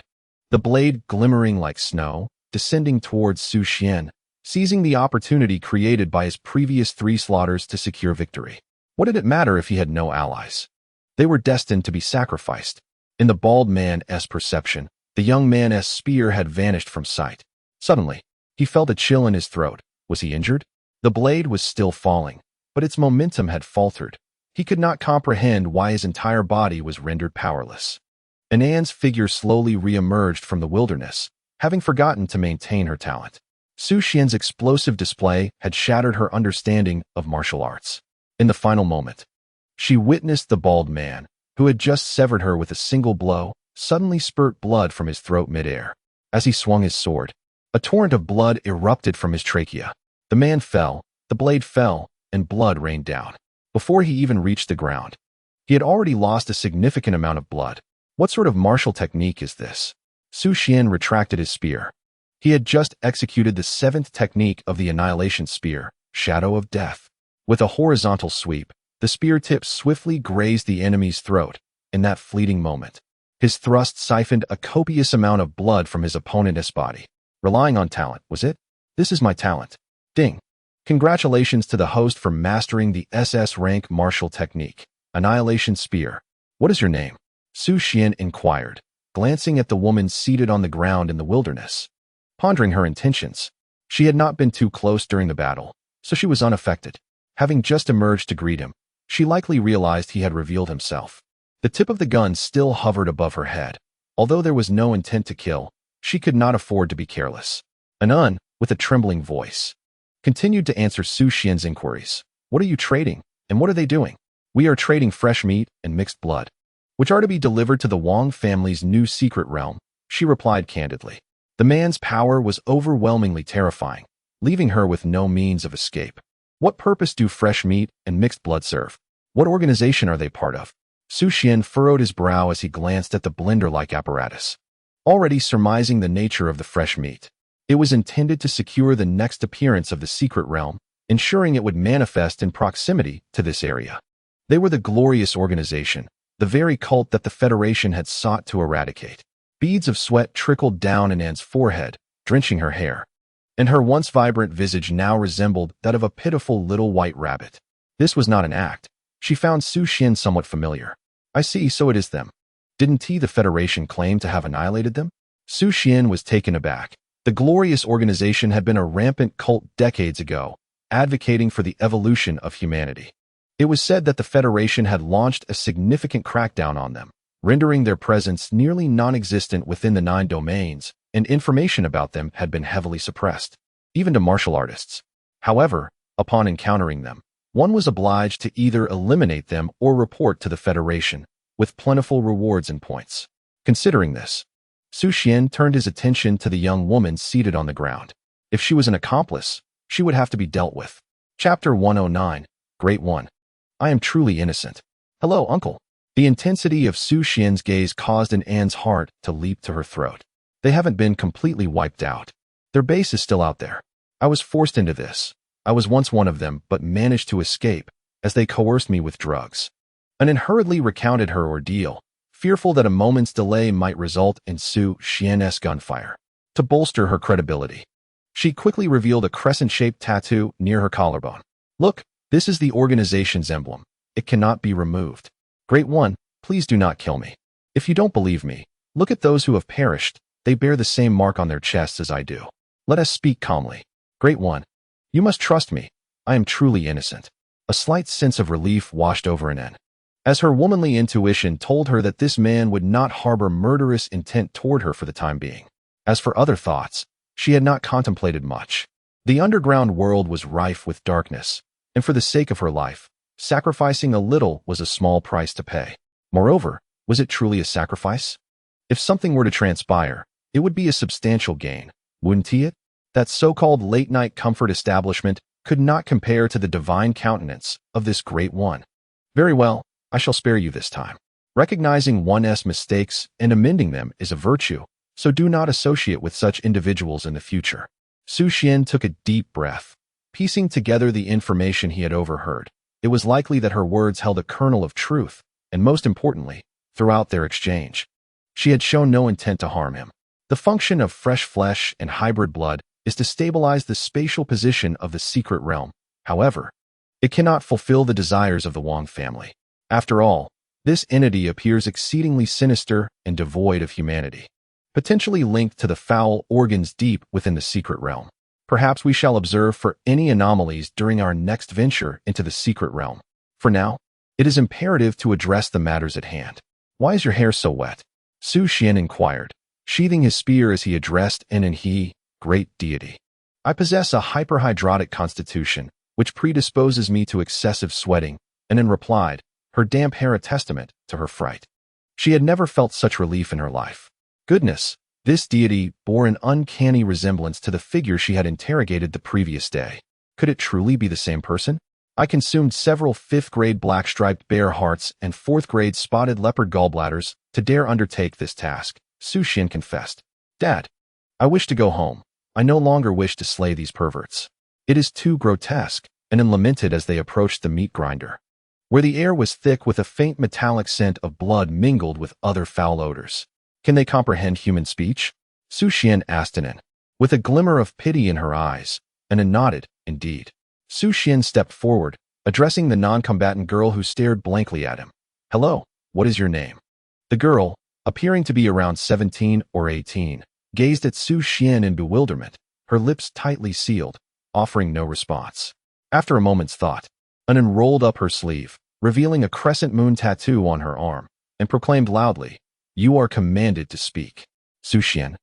the blade glimmering like snow, descending towards Su Xuan, seizing the opportunity created by his previous three slaughters to secure victory. What did it matter if he had no allies? They were destined to be sacrificed. In the bald man's perception, the young man's spear had vanished from sight. Suddenly, he felt a chill in his throat. Was he injured? The blade was still falling, but its momentum had faltered. He could not comprehend why his entire body was rendered powerless. Anan's figure slowly re-emerged from the wilderness, having forgotten to maintain her talent. Su Xuan's explosive display had shattered her understanding of martial arts. In the final moment, she witnessed the bald man, who had just severed her with a single blow, suddenly spurt blood from his throat midair. As he swung his sword, a torrent of blood erupted from his trachea. The man fell, the blade fell, and blood rained down. Before he even reached the ground, he had already lost a significant amount of blood. What sort of martial technique is this? Su Xuan retracted his spear. He had just executed the seventh technique of the annihilation spear, Shadow of Death. With a horizontal sweep, the spear tip swiftly grazed the enemy's throat. In that fleeting moment, his thrust siphoned a copious amount of blood from his opponent's body. Relying on talent, was it? This is my talent. Ding. Congratulations to the host for mastering the SS-rank martial technique, Annihilation Spear. What is your name? Su Xuan inquired, glancing at the woman seated on the ground in the wilderness. Pondering her intentions, she had not been too close during the battle, so she was unaffected. Having just emerged to greet him, she likely realized he had revealed himself. The tip of the gun still hovered above her head. Although there was no intent to kill, she could not afford to be careless. Anan, with a trembling voice, continued to answer Su Xuan's inquiries. What are you trading, and what are they doing? We are trading fresh meat and mixed blood, which are to be delivered to the Wang family's new secret realm, she replied candidly. The man's power was overwhelmingly terrifying, leaving her with no means of escape. What purpose do fresh meat and mixed blood serve? What organization are they part of? Su Xuan furrowed his brow as he glanced at the blender-like apparatus, already surmising the nature of the fresh meat. It was intended to secure the next appearance of the secret realm, ensuring it would manifest in proximity to this area. They were the glorious organization, the very cult that the Federation had sought to eradicate. Beads of sweat trickled down Anan's forehead, drenching her hair, and her once vibrant visage now resembled that of a pitiful little white rabbit. This was not an act. She found Su Xuan somewhat familiar. I see, so it is them. Didn't the Federation claim to have annihilated them? Su Xuan was taken aback. The glorious organization had been a rampant cult decades ago, advocating for the evolution of humanity. It was said that the Federation had launched a significant crackdown on them, rendering their presence nearly non-existent within the 9 domains, and information about them had been heavily suppressed, even to martial artists. However, upon encountering them, one was obliged to either eliminate them or report to the Federation, with plentiful rewards and points. Considering this, Su Xuan turned his attention to the young woman seated on the ground. If she was an accomplice, she would have to be dealt with. Chapter 109, Great One. I am truly innocent. Hello, uncle. The intensity of Su Xuan's gaze caused Anne's heart to leap to her throat. They haven't been completely wiped out. Their base is still out there. I was forced into this. I was once one of them, but managed to escape, as they coerced me with drugs. Anne hurriedly recounted her ordeal, fearful that a moment's delay might result in Su Xuan's gunfire. To bolster her credibility, she quickly revealed a crescent-shaped tattoo near her collarbone. Look, this is the organization's emblem. It cannot be removed. Great One, please do not kill me. If you don't believe me, look at those who have perished. They bear the same mark on their chests as I do. Let us speak calmly. Great One, you must trust me. I am truly innocent. A slight sense of relief washed over Anne, as her womanly intuition told her that this man would not harbor murderous intent toward her for the time being. As for other thoughts, she had not contemplated much. The underground world was rife with darkness, and for the sake of her life, sacrificing a little was a small price to pay. Moreover, was it truly a sacrifice? If something were to transpire, it would be a substantial gain, wouldn't it? That so-called late-night comfort establishment could not compare to the divine countenance of this Great One. Very well, I shall spare you this time. Recognizing one's mistakes and amending them is a virtue, so do not associate with such individuals in the future. Su Xuan took a deep breath. Piecing together the information he had overheard, it was likely that her words held a kernel of truth, and most importantly, throughout their exchange, she had shown no intent to harm him. The function of fresh flesh and hybrid blood is to stabilize the spatial position of the secret realm. However, it cannot fulfill the desires of the Wang family. After all, this entity appears exceedingly sinister and devoid of humanity, potentially linked to the foul organs deep within the secret realm. Perhaps we shall observe for any anomalies during our next venture into the secret realm. For now, it is imperative to address the matters at hand. Why is your hair so wet? Su Xuan inquired, sheathing his spear as he addressed An and he, great deity. I possess a hyperhydrotic constitution, which predisposes me to excessive sweating, and An replied, her damp hair a testament to her fright. She had never felt such relief in her life. Goodness, this deity bore an uncanny resemblance to the figure she had interrogated the previous day. Could it truly be the same person? I consumed several 5th-grade black-striped bear hearts and 4th-grade spotted leopard gallbladders to dare undertake this task, Su Xuan confessed. Dad, I wish to go home. I no longer wish to slay these perverts. It is too grotesque, and lamented as they approached the meat grinder, where the air was thick with a faint metallic scent of blood mingled with other foul odors. Can they comprehend human speech? Su Xuan asked An, with a glimmer of pity in her eyes, and An nodded, indeed. Su Xuan stepped forward, addressing the non-combatant girl who stared blankly at him. Hello, what is your name? The girl, appearing to be around 17 or 18, gazed at Su Xuan in bewilderment, her lips tightly sealed, offering no response. After a moment's thought, An rolled up her sleeve, revealing a crescent moon tattoo on her arm, and proclaimed loudly, You are commanded to speak. Su Xuan,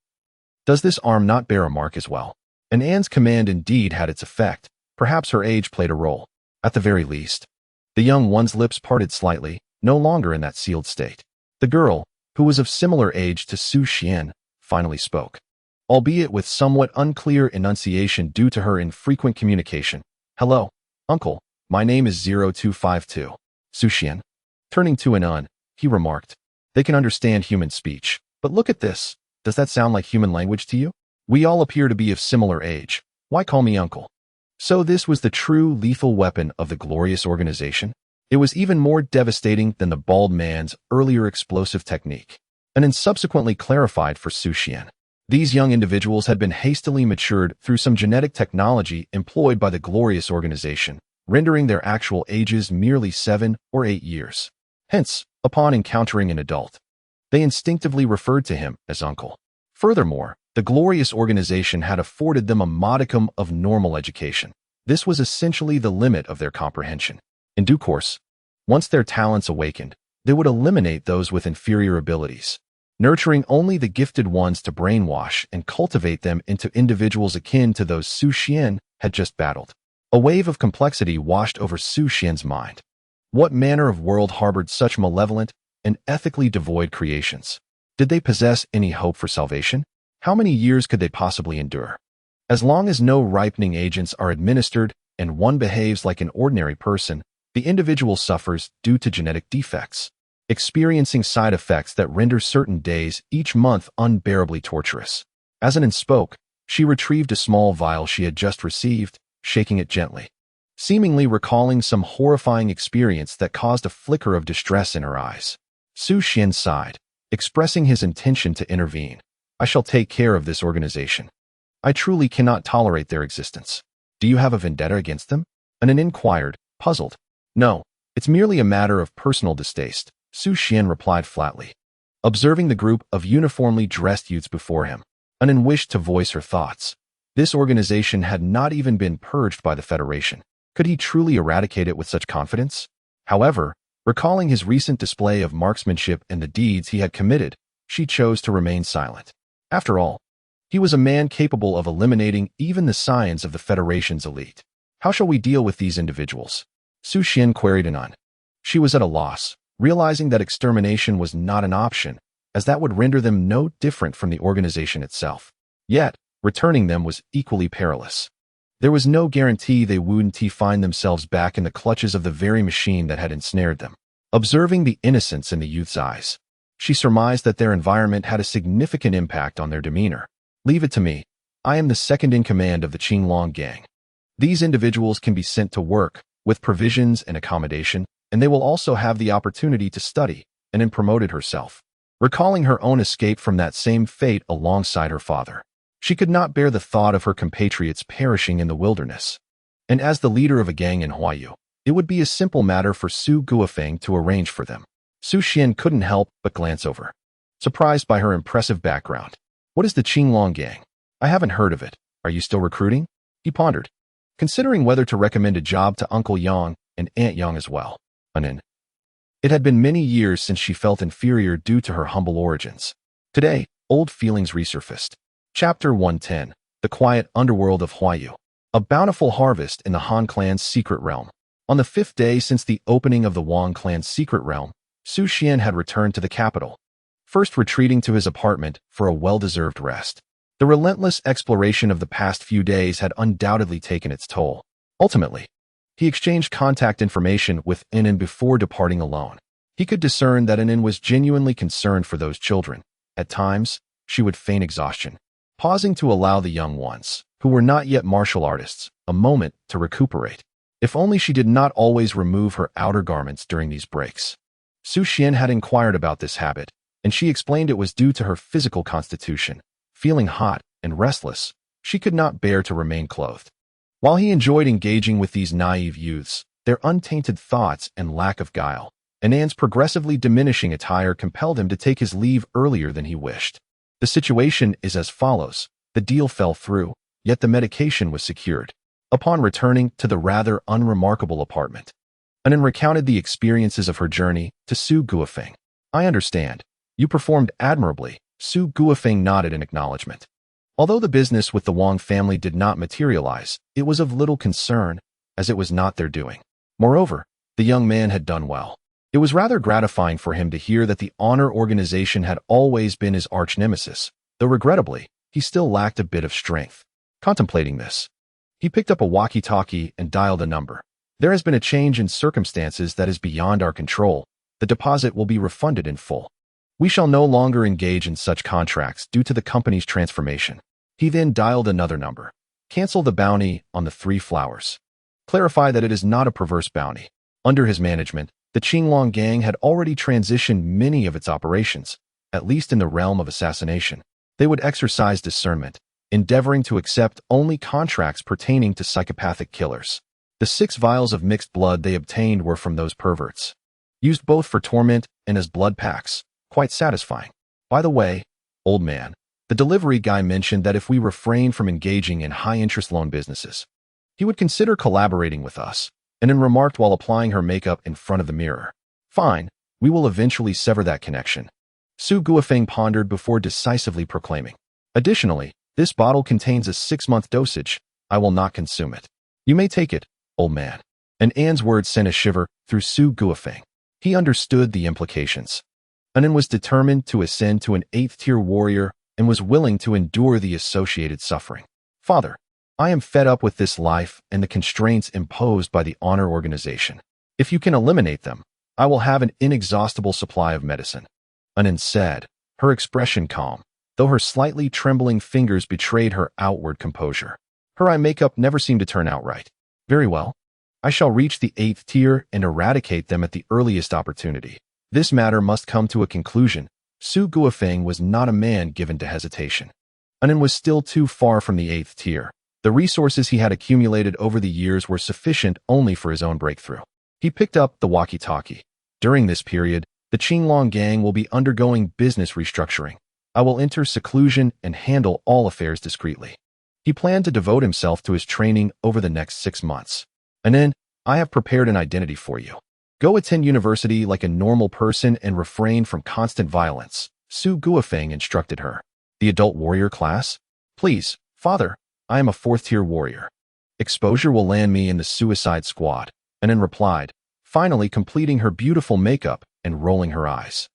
does this arm not bear a mark as well? And Anne's command indeed had its effect. Perhaps her age played a role. At the very least, the young one's lips parted slightly, no longer in that sealed state. The girl, who was of similar age to Su Xuan, finally spoke, albeit with somewhat unclear enunciation due to her infrequent communication. Hello, uncle, my name is 0252. Su Xuan. Turning to An, he remarked, they can understand human speech, but look at this. Does that sound like human language to you? We all appear to be of similar age. Why call me uncle? So this was the true lethal weapon of the glorious organization? It was even more devastating than the bald man's earlier explosive technique. An subsequently clarified for Su Xuan. These young individuals had been hastily matured through some genetic technology employed by the glorious organization, rendering their actual ages merely 7 or 8 years. Hence, upon encountering an adult, they instinctively referred to him as uncle. Furthermore, The glorious organization had afforded them a modicum of normal education. This was essentially the limit of their comprehension. In due course, once their talents awakened, they would eliminate those with inferior abilities, nurturing only the gifted ones to brainwash and cultivate them into individuals akin to those Su Xuan had just battled. A wave of complexity washed over Su Xuan's mind. What manner of world harbored such malevolent and ethically devoid creations? Did they possess any hope for salvation? How many years could they possibly endure? As long as no ripening agents are administered and one behaves like an ordinary person, the individual suffers due to genetic defects, experiencing side effects that render certain days each month unbearably torturous. As Anin spoke, she retrieved a small vial she had just received, shaking it gently, seemingly recalling some horrifying experience that caused a flicker of distress in her eyes. Su Xuan sighed, expressing his intention to intervene. I shall take care of this organization. I truly cannot tolerate their existence. Do you have a vendetta against them? Anin inquired, puzzled. No, it's merely a matter of personal distaste, Su Xuan replied flatly. Observing the group of uniformly dressed youths before him, Anin wished to voice her thoughts. This organization had not even been purged by the Federation. Could he truly eradicate it with such confidence? However, recalling his recent display of marksmanship and the deeds he had committed, she chose to remain silent. After all, he was a man capable of eliminating even the scions of the Federation's elite. How shall we deal with these individuals? Su Xuan queried Anin. She was at a loss, realizing that extermination was not an option, as that would render them no different from the organization itself. Yet, returning them was equally perilous. There was no guarantee they wouldn't find themselves back in the clutches of the very machine that had ensnared them. Observing the innocence in the youth's eyes, she surmised that their environment had a significant impact on their demeanor. Leave it to me. I am the second in command of the Qinglong gang. These individuals can be sent to work, with provisions and accommodation, and they will also have the opportunity to study. Anin promoted herself, recalling her own escape from that same fate alongside her father. She could not bear the thought of her compatriots perishing in the wilderness. And as the leader of a gang in Huayu, it would be a simple matter for Su Guofeng to arrange for them. Su Xuan couldn't help but glance over, surprised by her impressive background. What is the Qinglong gang? I haven't heard of it. Are you still recruiting? He pondered, considering whether to recommend a job to Uncle Yang and Aunt Yang as well. Anin. It had been many years since she felt inferior due to her humble origins. Today, old feelings resurfaced. Chapter 110, The Quiet Underworld of Huayu. A bountiful harvest in the Han clan's secret realm. On the 5th day since the opening of the Wang clan's secret realm, Su Xuan had returned to the capital, first retreating to his apartment for a well-deserved rest. The relentless exploration of the past few days had undoubtedly taken its toll. Ultimately, he exchanged contact information with Anin before departing alone. He could discern that Anin was genuinely concerned for those children. At times, she would feign exhaustion, pausing to allow the young ones, who were not yet martial artists, a moment to recuperate. If only she did not always remove her outer garments during these breaks. Su Xuan had inquired about this habit, and she explained it was due to her physical constitution. Feeling hot and restless, she could not bear to remain clothed. While he enjoyed engaging with these naive youths, their untainted thoughts and lack of guile, Anin's progressively diminishing attire compelled him to take his leave earlier than he wished. The situation is as follows. The deal fell through, yet the medication was secured. Upon returning to the rather unremarkable apartment, Anin recounted the experiences of her journey to Su Guofeng. I understand. You performed admirably. Su Guofeng nodded in acknowledgement. Although the business with the Wang family did not materialize, it was of little concern, as it was not their doing. Moreover, the young man had done well. It was rather gratifying for him to hear that the honor organization had always been his arch-nemesis, though regrettably, he still lacked a bit of strength. Contemplating this, he picked up a walkie-talkie and dialed a number. There has been a change in circumstances that is beyond our control. The deposit will be refunded in full. We shall no longer engage in such contracts due to the company's transformation. He then dialed another number. Cancel the bounty on the 3 flowers. Clarify that it is not a perverse bounty. Under his management, the Qinglong gang had already transitioned many of its operations, at least in the realm of assassination. They would exercise discernment, endeavoring to accept only contracts pertaining to psychopathic killers. The 6 vials of mixed blood they obtained were from those perverts, used both for torment and as blood packs. Quite satisfying. By the way, old man, The delivery guy mentioned that if we refrain from engaging in high-interest loan businesses, he would consider collaborating with us, and then remarked while applying her makeup in front of the mirror. Fine, we will eventually sever that connection. Su Guofeng pondered before decisively proclaiming. Additionally, this bottle contains a 6-month dosage. I will not consume it. You may take it, old man. And Anne's words sent a shiver through Su Guofeng. He understood the implications. Anan was determined to ascend to an 8th-tier warrior and was willing to endure the associated suffering. Father, I am fed up with this life and the constraints imposed by the honor organization. If you can eliminate them, I will have an inexhaustible supply of medicine. Anan said, her expression calm, though her slightly trembling fingers betrayed her outward composure. Her eye makeup never seemed to turn out right. Very well. I shall reach the 8th tier and eradicate them at the earliest opportunity. This matter must come to a conclusion. Su Guofeng was not a man given to hesitation. Anan was still too far from the 8th tier. The resources he had accumulated over the years were sufficient only for his own breakthrough. He picked up the walkie-talkie. During this period, the Qinglong gang will be undergoing business restructuring. I will enter seclusion and handle all affairs discreetly. He planned to devote himself to his training over the next 6 months. And then, I have prepared an identity for you. Go attend university like a normal person and refrain from constant violence, Su Guofeng instructed her. The adult warrior class? Please, father, I am a 4th-tier warrior. Exposure will land me in the suicide squad, and then replied, finally completing her beautiful makeup and rolling her eyes.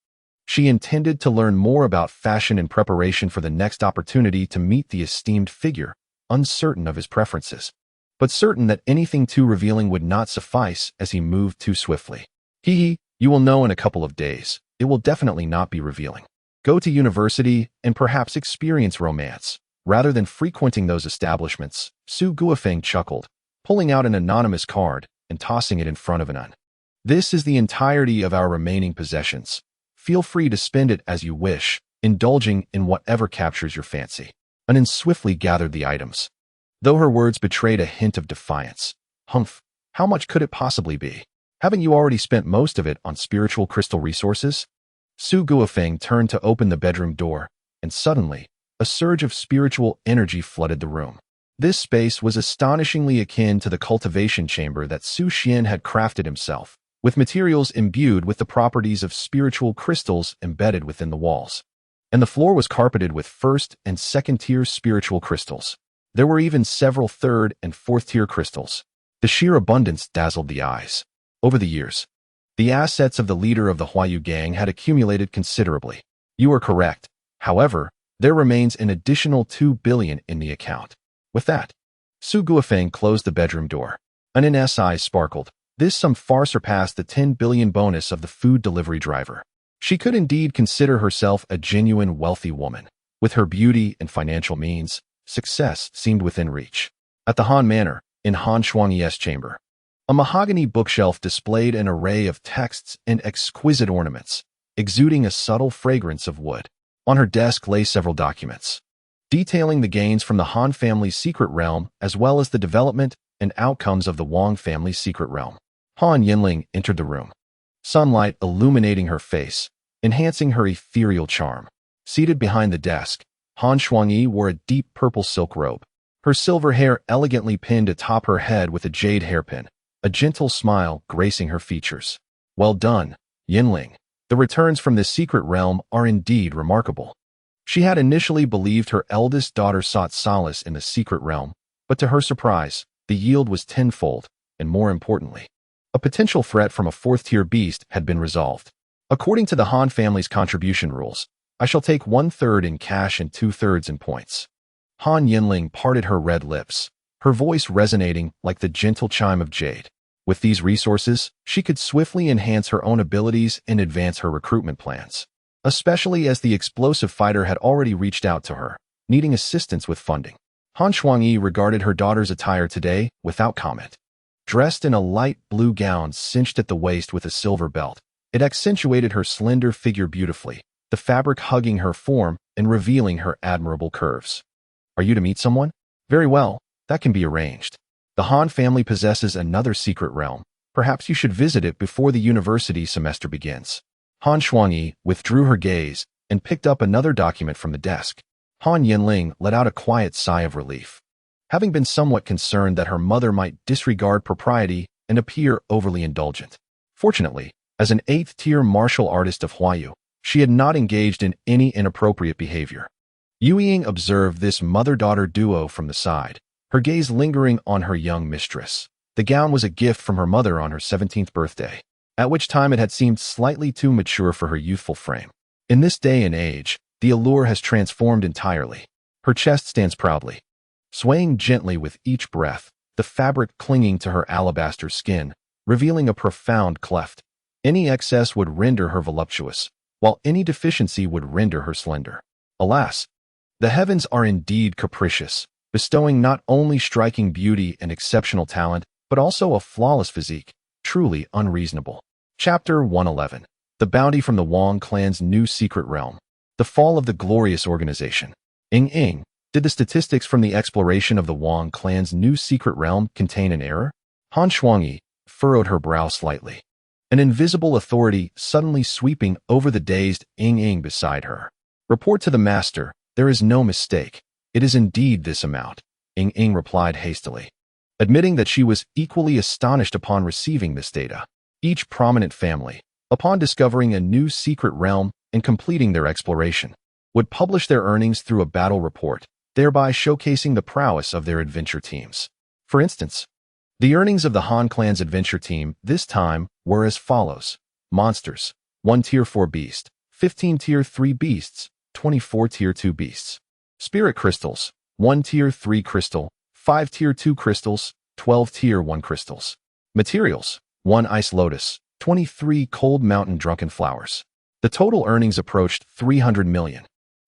She intended to learn more about fashion in preparation for the next opportunity to meet the esteemed figure, uncertain of his preferences, but certain that anything too revealing would not suffice as he moved too swiftly. You will know in a couple of days. It will definitely not be revealing. Go to university and perhaps experience romance, rather than frequenting those establishments, Su Guofeng chuckled, pulling out an anonymous card and tossing it in front of Anan. This is the entirety of our remaining possessions. Feel free to spend it as you wish, indulging in whatever captures your fancy. Anan swiftly gathered the items. Though her words betrayed a hint of defiance. Humph, how much could it possibly be? Haven't you already spent most of it on spiritual crystal resources? Su Guofeng turned to open the bedroom door, and suddenly, a surge of spiritual energy flooded the room. This space was astonishingly akin to the cultivation chamber that Su Xuan had crafted himself, with materials imbued with the properties of spiritual crystals embedded within the walls. And the floor was carpeted with 1st and 2nd-tier spiritual crystals. There were even several 3rd and 4th-tier crystals. The sheer abundance dazzled the eyes. Over the years, the assets of the leader of the Huayu gang had accumulated considerably. You are correct. However, there remains an additional 2 billion in the account. With that, Su Guofeng closed the bedroom door. Anan's eyes sparkled. This sum far surpassed the 10 billion bonus of the food delivery driver. She could indeed consider herself a genuine wealthy woman. With her beauty and financial means, success seemed within reach. At the Han Manor, in Han Shuangyi's chamber, a mahogany bookshelf displayed an array of texts and exquisite ornaments, exuding a subtle fragrance of wood. On her desk lay several documents, detailing the gains from the Han family's secret realm as well as the development and outcomes of the Wang family's secret realm. Han Yanling entered the room, sunlight illuminating her face, enhancing her ethereal charm. Seated behind the desk, Han Shuangyi wore a deep purple silk robe, her silver hair elegantly pinned atop her head with a jade hairpin, a gentle smile gracing her features. Well done, Yanling. The returns from this secret realm are indeed remarkable. She had initially believed her eldest daughter sought solace in the secret realm, but to her surprise, the yield was tenfold, and more importantly, a potential threat from a 4th-tier beast had been resolved. According to the Han family's contribution rules, I shall take 1/3 in cash and 2/3 in points. Han Yanling parted her red lips, her voice resonating like the gentle chime of jade. With these resources, she could swiftly enhance her own abilities and advance her recruitment plans, especially as the explosive fighter had already reached out to her, needing assistance with funding. Han Shuangyi regarded her daughter's attire today without comment. Dressed in a light blue gown cinched at the waist with a silver belt, it accentuated her slender figure beautifully, the fabric hugging her form and revealing her admirable curves. Are you to meet someone? Very well, that can be arranged. The Han family possesses another secret realm. Perhaps you should visit it before the university semester begins. Han Shuangyi withdrew her gaze and picked up another document from the desk. Han Yanling let out a quiet sigh of relief. Having been somewhat concerned that her mother might disregard propriety and appear overly indulgent. Fortunately, as an 8th-tier martial artist of Huayu, she had not engaged in any inappropriate behavior. Yu Ying observed this mother-daughter duo from the side, her gaze lingering on her young mistress. The gown was a gift from her mother on her 17th birthday, at which time it had seemed slightly too mature for her youthful frame. In this day and age, the allure has transformed entirely. Her chest stands proudly, swaying gently with each breath, the fabric clinging to her alabaster skin, revealing a profound cleft. Any excess would render her voluptuous, while any deficiency would render her slender. Alas, the heavens are indeed capricious, bestowing not only striking beauty and exceptional talent, but also a flawless physique, truly unreasonable. Chapter 111. The Bounty from the Wang clan's New Secret Realm. The Fall of the Glorious Organization. Ing, did the statistics from the exploration of the Wang clan's New Secret Realm contain an error? Han Shuangyi furrowed her brow slightly, an invisible authority suddenly sweeping over the dazed Ing beside her. Report to the master, there is no mistake. It is indeed this amount, Ing replied hastily, admitting that she was equally astonished upon receiving this data. Each prominent family, upon discovering a new secret realm and completing their exploration, would publish their earnings through a battle report, thereby showcasing the prowess of their adventure teams. For instance, the earnings of the Han clan's adventure team this time were as follows. Monsters, 1 Tier 4 beast, 15 Tier 3 beasts, 24 Tier 2 beasts. Spirit crystals, 1 Tier 3 crystal, 5 Tier 2 crystals, 12 Tier 1 crystals. Materials, 1 Ice Lotus, 23 Cold Mountain Drunken Flowers. The total earnings approached 300 million,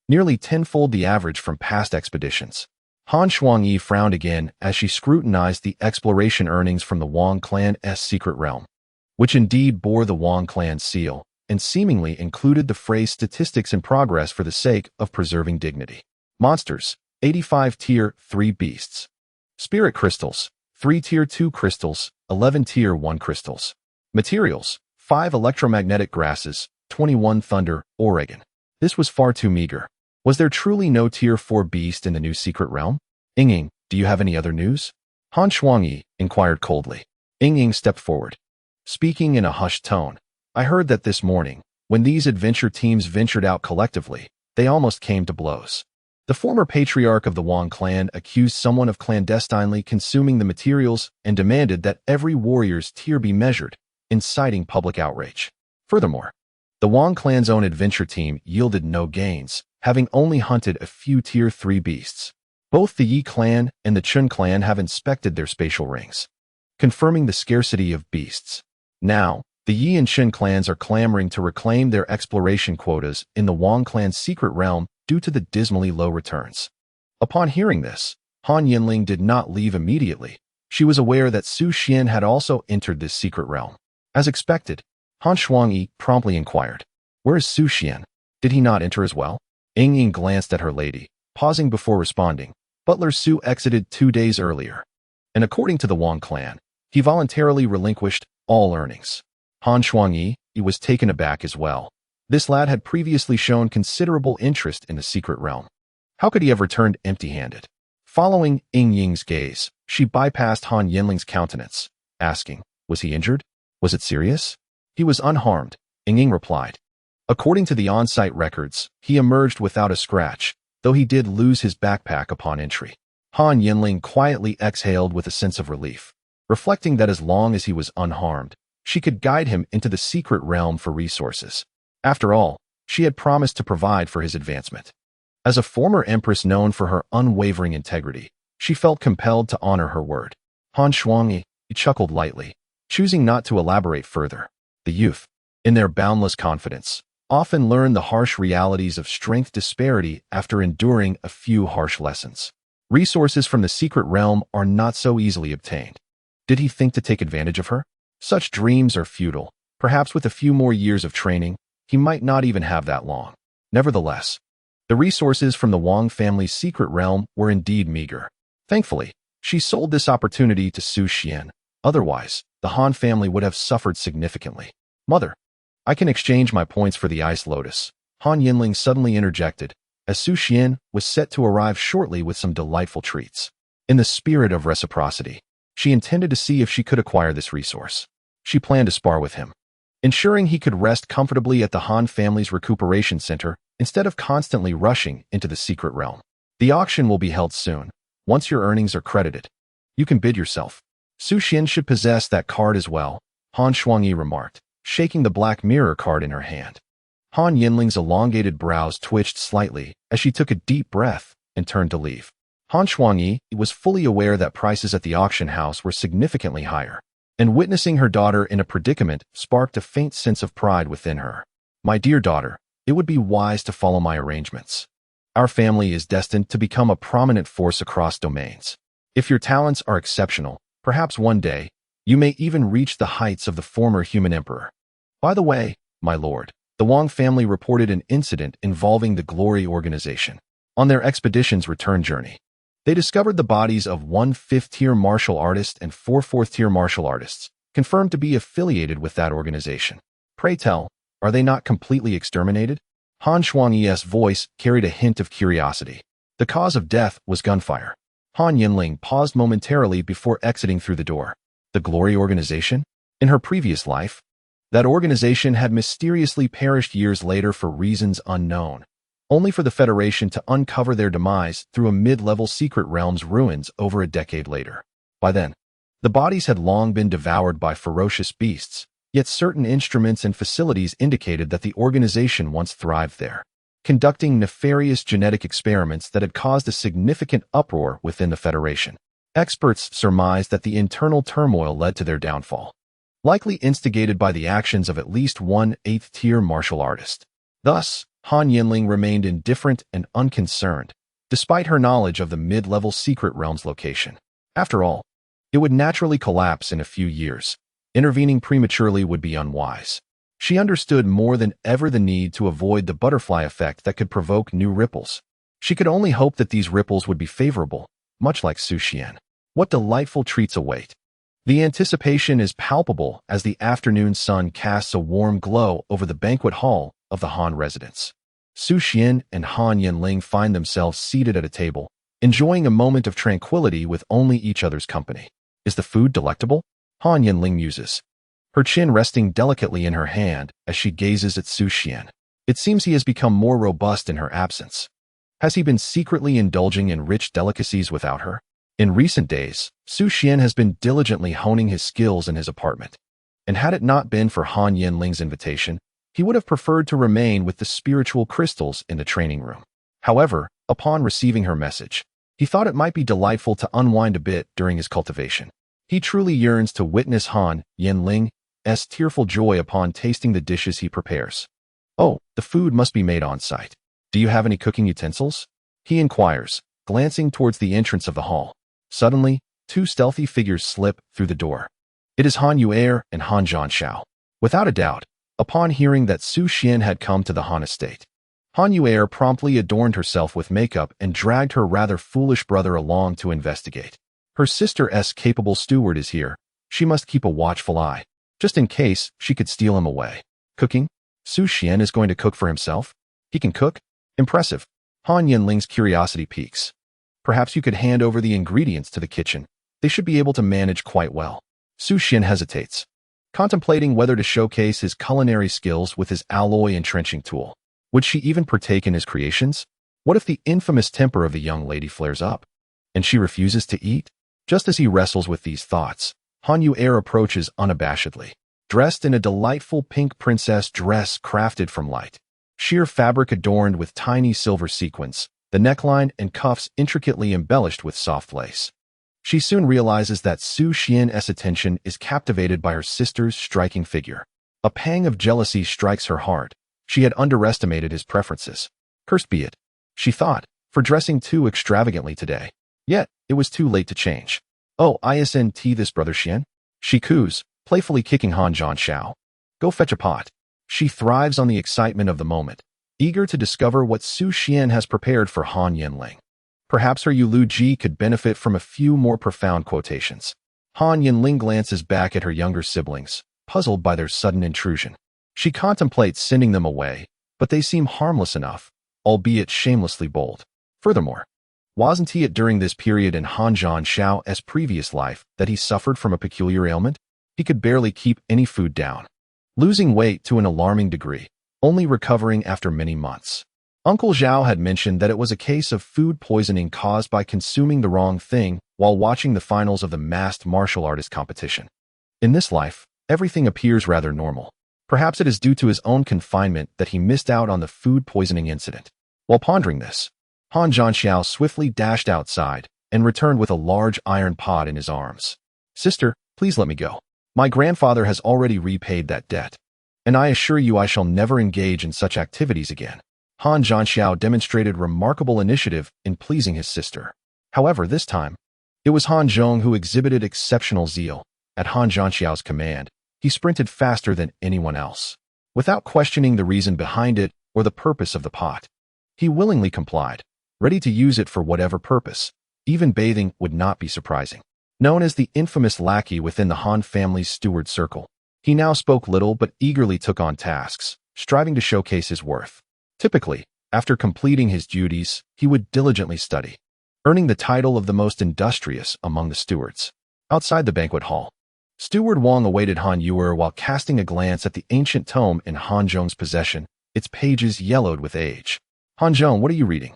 nearly tenfold the average from past expeditions. Han Shuangyi frowned again as she scrutinized the exploration earnings from the Wang clan's secret realm, which indeed bore the Wang clan's seal, and seemingly included the phrase statistics in progress for the sake of preserving dignity. Monsters, 85 Tier 3 beasts. Spirit crystals, 3 Tier 2 crystals, 11 Tier 1 crystals. Materials, 5 electromagnetic grasses, 21 thunder, Oregon. This was far too meager. Was there truly no Tier 4 beast in the new secret realm? Ing, do you have any other news? Han Shuangyi inquired coldly. Ing stepped forward, speaking in a hushed tone. I heard that this morning, when these adventure teams ventured out collectively, they almost came to blows. The former patriarch of the Wang clan accused someone of clandestinely consuming the materials and demanded that every warrior's tier be measured, inciting public outrage. Furthermore, the Wang clan's own adventure team yielded no gains, having only hunted a few Tier 3 beasts. Both the Yi clan and the Chun clan have inspected their spatial rings, confirming the scarcity of beasts. Now, the Yi and Chun clans are clamoring to reclaim their exploration quotas in the Wang clan's secret realm due to the dismally low returns. Upon hearing this, Han Yanling did not leave immediately. She was aware that Su Xuan had also entered this secret realm. As expected, Han Shuangyi promptly inquired, "Where is Su Xuan? Did he not enter as well?" Ing glanced at her lady, pausing before responding. Butler Su exited 2 days earlier, and according to the Wang clan, he voluntarily relinquished all earnings. Han Shuangyi was taken aback as well. This lad had previously shown considerable interest in the secret realm. How could he have returned empty-handed? Following Ying's gaze, she bypassed Han Yanling's countenance, asking, "Was he injured? Was it serious?" "He was unharmed," Ying replied. According to the on-site records, he emerged without a scratch, though he did lose his backpack upon entry. Han Yanling quietly exhaled with a sense of relief, reflecting that as long as he was unharmed, she could guide him into the secret realm for resources. After all, she had promised to provide for his advancement. As a former empress known for her unwavering integrity, she felt compelled to honor her word. Han Shuangyi chuckled lightly, choosing not to elaborate further. The youth, in their boundless confidence, often learn the harsh realities of strength disparity after enduring a few harsh lessons. Resources from the secret realm are not so easily obtained. Did he think to take advantage of her? Such dreams are futile. Perhaps with a few more years of training, he might not even have that long. Nevertheless, the resources from the Wang family's secret realm were indeed meager. Thankfully, she sold this opportunity to Su Xuan. Otherwise, the Han family would have suffered significantly. "Mother, I can exchange my points for the Ice Lotus," Han Yanling suddenly interjected, as Su Xuan was set to arrive shortly with some delightful treats. In the spirit of reciprocity, she intended to see if she could acquire this resource. She planned to spar with him, ensuring he could rest comfortably at the Han family's recuperation center instead of constantly rushing into the secret realm. The auction will be held soon. Once your earnings are credited, you can bid yourself. Su Xuan should possess that card as well, Han Shuangyi remarked, shaking the black mirror card in her hand. Han Yanling's elongated brows twitched slightly as she took a deep breath and turned to leave. Han Shuangyi was fully aware that prices at the auction house were significantly higher, and witnessing her daughter in a predicament sparked a faint sense of pride within her. My dear daughter, it would be wise to follow my arrangements. Our family is destined to become a prominent force across domains. If your talents are exceptional, perhaps one day, you may even reach the heights of the former human emperor. By the way, my lord, the Wang family reported an incident involving the Glory organization. On their expedition's return journey, they discovered the bodies of 1 5th-tier martial artist and 4 4th-tier martial artists, confirmed to be affiliated with that organization. Pray tell, are they not completely exterminated? Han Shuangyi's voice carried a hint of curiosity. The cause of death was gunfire. Han Yanling paused momentarily before exiting through the door. The Glory organization? In her previous life, that organization had mysteriously perished years later for reasons unknown, only for the Federation to uncover their demise through a mid-level secret realm's ruins over a decade later. By then, the bodies had long been devoured by ferocious beasts, yet certain instruments and facilities indicated that the organization once thrived there, conducting nefarious genetic experiments that had caused a significant uproar within the Federation. Experts surmised that the internal turmoil led to their downfall, likely instigated by the actions of at least 1 8th-tier martial artist. Thus, Han Yanling remained indifferent and unconcerned, despite her knowledge of the mid-level secret realm's location. After all, it would naturally collapse in a few years. Intervening prematurely would be unwise. She understood more than ever the need to avoid the butterfly effect that could provoke new ripples. She could only hope that these ripples would be favorable, much like Su Xuan. What delightful treats await! The anticipation is palpable as the afternoon sun casts a warm glow over the banquet hall of the Han residence. Su Xuan and Han Yanling find themselves seated at a table, enjoying a moment of tranquility with only each other's company. Is the food delectable? Han Yanling muses, her chin resting delicately in her hand as she gazes at Su Xuan. It seems he has become more robust in her absence. Has he been secretly indulging in rich delicacies without her? In recent days, Su Xuan has been diligently honing his skills in his apartment, and had it not been for Han Yanling's invitation, he would have preferred to remain with the spiritual crystals in the training room. However, upon receiving her message, he thought it might be delightful to unwind a bit during his cultivation. He truly yearns to witness Han Yanling's tearful joy upon tasting the dishes he prepares. Oh, the food must be made on site. Do you have any cooking utensils? He inquires, glancing towards the entrance of the hall. Suddenly, 2 stealthy figures slip through the door. It is Han Yu'er and Han Zhanxiao. Without a doubt, upon hearing that Su Xuan had come to the Han estate, Han Yu'er promptly adorned herself with makeup and dragged her rather foolish brother along to investigate. Her sister's capable steward is here. She must keep a watchful eye, just in case she could steal him away. Cooking? Su Xuan is going to cook for himself? He can cook? Impressive. Han Yanling's curiosity piques. Perhaps you could hand over the ingredients to the kitchen. They should be able to manage quite well. Su Xuan hesitates, contemplating whether to showcase his culinary skills with his alloy entrenching tool. Would she even partake in his creations? What if the infamous temper of the young lady flares up, and she refuses to eat? Just as he wrestles with these thoughts, Han Yu'er approaches unabashedly, dressed in a delightful pink princess dress crafted from light sheer fabric adorned with tiny silver sequins, the neckline and cuffs intricately embellished with soft lace. She soon realizes that Su Xuan's attention is captivated by her sister's striking figure. A pang of jealousy strikes her heart. She had underestimated his preferences. Cursed be it, she thought, for dressing too extravagantly today. Yet, it was too late to change. Oh, isn't this brother Xian? She coos, playfully kicking Han Zhanxiao. Go fetch a pot. She thrives on the excitement of the moment, eager to discover what Su Xuan has prepared for Han Yanling. Perhaps her eulogy could benefit from a few more profound quotations. Han Yanling glances back at her younger siblings, puzzled by their sudden intrusion. She contemplates sending them away, but they seem harmless enough, albeit shamelessly bold. Furthermore, wasn't it during this period in Han Yanling's previous life that he suffered from a peculiar ailment? He could barely keep any food down, losing weight to an alarming degree, only recovering after many months. Uncle Zhao had mentioned that it was a case of food poisoning caused by consuming the wrong thing while watching the finals of the masked martial artist competition. In this life, everything appears rather normal. Perhaps it is due to his own confinement that he missed out on the food poisoning incident. While pondering this, Han Yanling swiftly dashed outside and returned with a large iron pot in his arms. "Sister, please let me go. My grandfather has already repaid that debt, and I assure you I shall never engage in such activities again." Han Yanling demonstrated remarkable initiative in pleasing his sister. However, this time, it was Han Zhong who exhibited exceptional zeal. At Han Yanling's command, he sprinted faster than anyone else. Without questioning the reason behind it or the purpose of the pot, he willingly complied, ready to use it for whatever purpose. Even bathing would not be surprising. Known as the infamous lackey within the Han family's steward circle, he now spoke little but eagerly took on tasks, striving to showcase his worth. Typically, after completing his duties, he would diligently study, earning the title of the most industrious among the stewards. Outside the banquet hall, Steward Wang awaited Han Yuer while casting a glance at the ancient tome in Han Zhong's possession, its pages yellowed with age. "Han Zhong, what are you reading?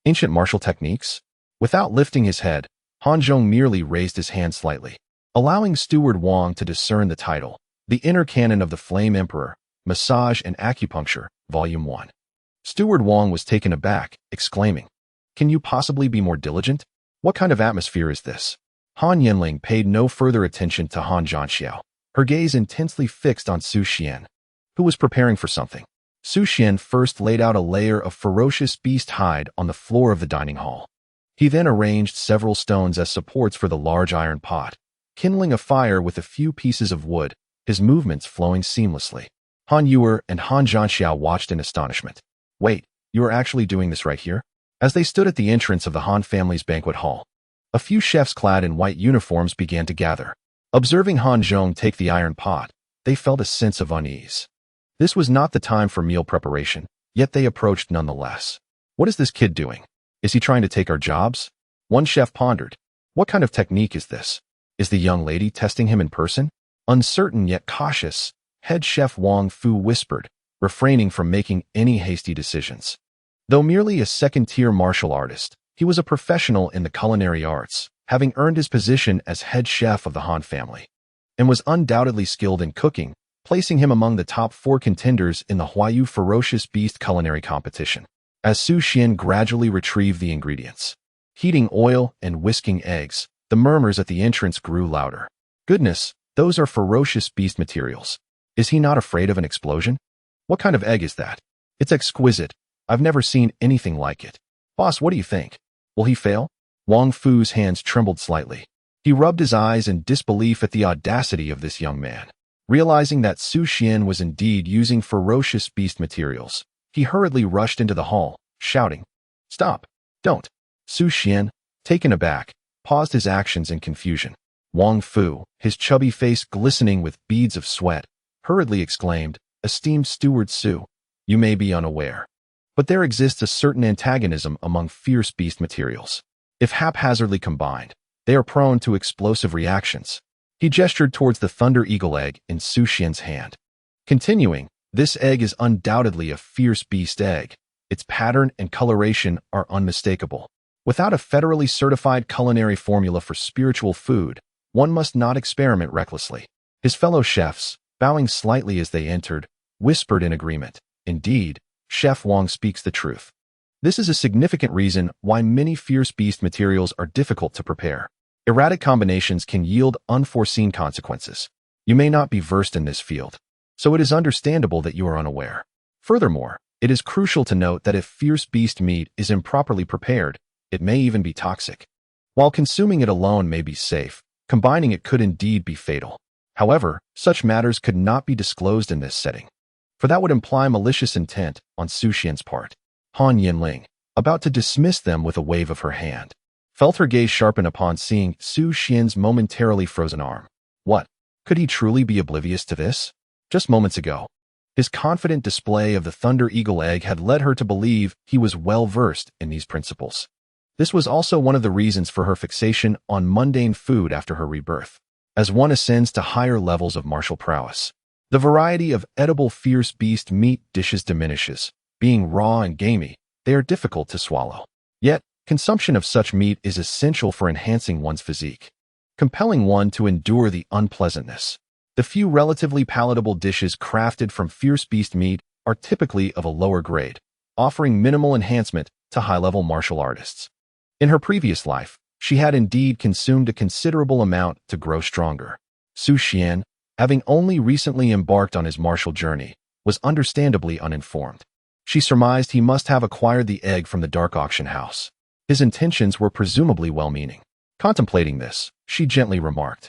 Ancient martial techniques?" Without lifting his head, Han Zhong merely raised his hand slightly, allowing Steward Wang to discern the title, The Inner Canon of the Flame Emperor, Massage and Acupuncture, Volume 1. Steward Wang was taken aback, exclaiming, "Can you possibly be more diligent? What kind of atmosphere is this?" Han Yanling paid no further attention to Han Yanling, her gaze intensely fixed on Su Xuan, who was preparing for something. Su Xuan first laid out a layer of ferocious beast hide on the floor of the dining hall. He then arranged several stones as supports for the large iron pot, kindling a fire with a few pieces of wood, his movements flowing seamlessly. Han Yuer and Han Yanling watched in astonishment. "Wait, you are actually doing this right here?" As they stood at the entrance of the Han family's banquet hall, a few chefs clad in white uniforms began to gather. Observing Han Zhong take the iron pot, they felt a sense of unease. This was not the time for meal preparation, yet they approached nonetheless. "What is this kid doing? Is he trying to take our jobs?" One chef pondered. "What kind of technique is this? Is the young lady testing him in person?" Uncertain yet cautious, head chef Wang Fu whispered, refraining from making any hasty decisions. Though merely a second-tier martial artist, he was a professional in the culinary arts, having earned his position as head chef of the Han family, and was undoubtedly skilled in cooking, placing him among the top 4 contenders in the Huayu Ferocious Beast culinary competition. As Su Xuan gradually retrieved the ingredients, heating oil and whisking eggs, the murmurs at the entrance grew louder. "Goodness, those are ferocious beast materials. Is he not afraid of an explosion? What kind of egg is that? It's exquisite. I've never seen anything like it. Boss, what do you think? Will he fail?" Wang Fu's hands trembled slightly. He rubbed his eyes in disbelief at the audacity of this young man. Realizing that Su Xuan was indeed using ferocious beast materials, he hurriedly rushed into the hall, shouting, "Stop! Don't!" Su Xuan, taken aback, paused his actions in confusion. Wang Fu, his chubby face glistening with beads of sweat, hurriedly exclaimed, "Esteemed Steward Su, you may be unaware, but there exists a certain antagonism among fierce beast materials. If haphazardly combined, they are prone to explosive reactions." He gestured towards the Thunder Eagle egg in Su Xuan's hand. Continuing, "This egg is undoubtedly a fierce beast egg. Its pattern and coloration are unmistakable. Without a federally certified culinary formula for spiritual food, one must not experiment recklessly." His fellow chefs, bowing slightly as they entered, whispered in agreement. Indeed, Chef Wang speaks the truth. This is a significant reason why many fierce beast materials are difficult to prepare. Erratic combinations can yield unforeseen consequences. You may not be versed in this field, so it is understandable that you are unaware. Furthermore, it is crucial to note that if fierce beast meat is improperly prepared, it may even be toxic. While consuming it alone may be safe, combining it could indeed be fatal. However, such matters could not be disclosed in this setting, for that would imply malicious intent on Su Xuan's part. Han Yanling, about to dismiss them with a wave of her hand, felt her gaze sharpen upon seeing Su Xuan's momentarily frozen arm. What? Could he truly be oblivious to this? Just moments ago, His confident display of the Thunder Eagle egg had led her to believe he was well-versed in these principles. This was also one of the reasons for her fixation on mundane food after her rebirth. As one ascends to higher levels of martial prowess, the variety of edible fierce beast meat dishes diminishes. Being raw and gamey, they are difficult to swallow. Yet, consumption of such meat is essential for enhancing one's physique, compelling one to endure the unpleasantness. The few relatively palatable dishes crafted from fierce beast meat are typically of a lower grade, offering minimal enhancement to high-level martial artists. In her previous life, she had indeed consumed a considerable amount to grow stronger. Su Xuan, having only recently embarked on his martial journey, was understandably uninformed. She surmised he must have acquired the egg from the dark auction house. His intentions were presumably well-meaning. Contemplating this, she gently remarked,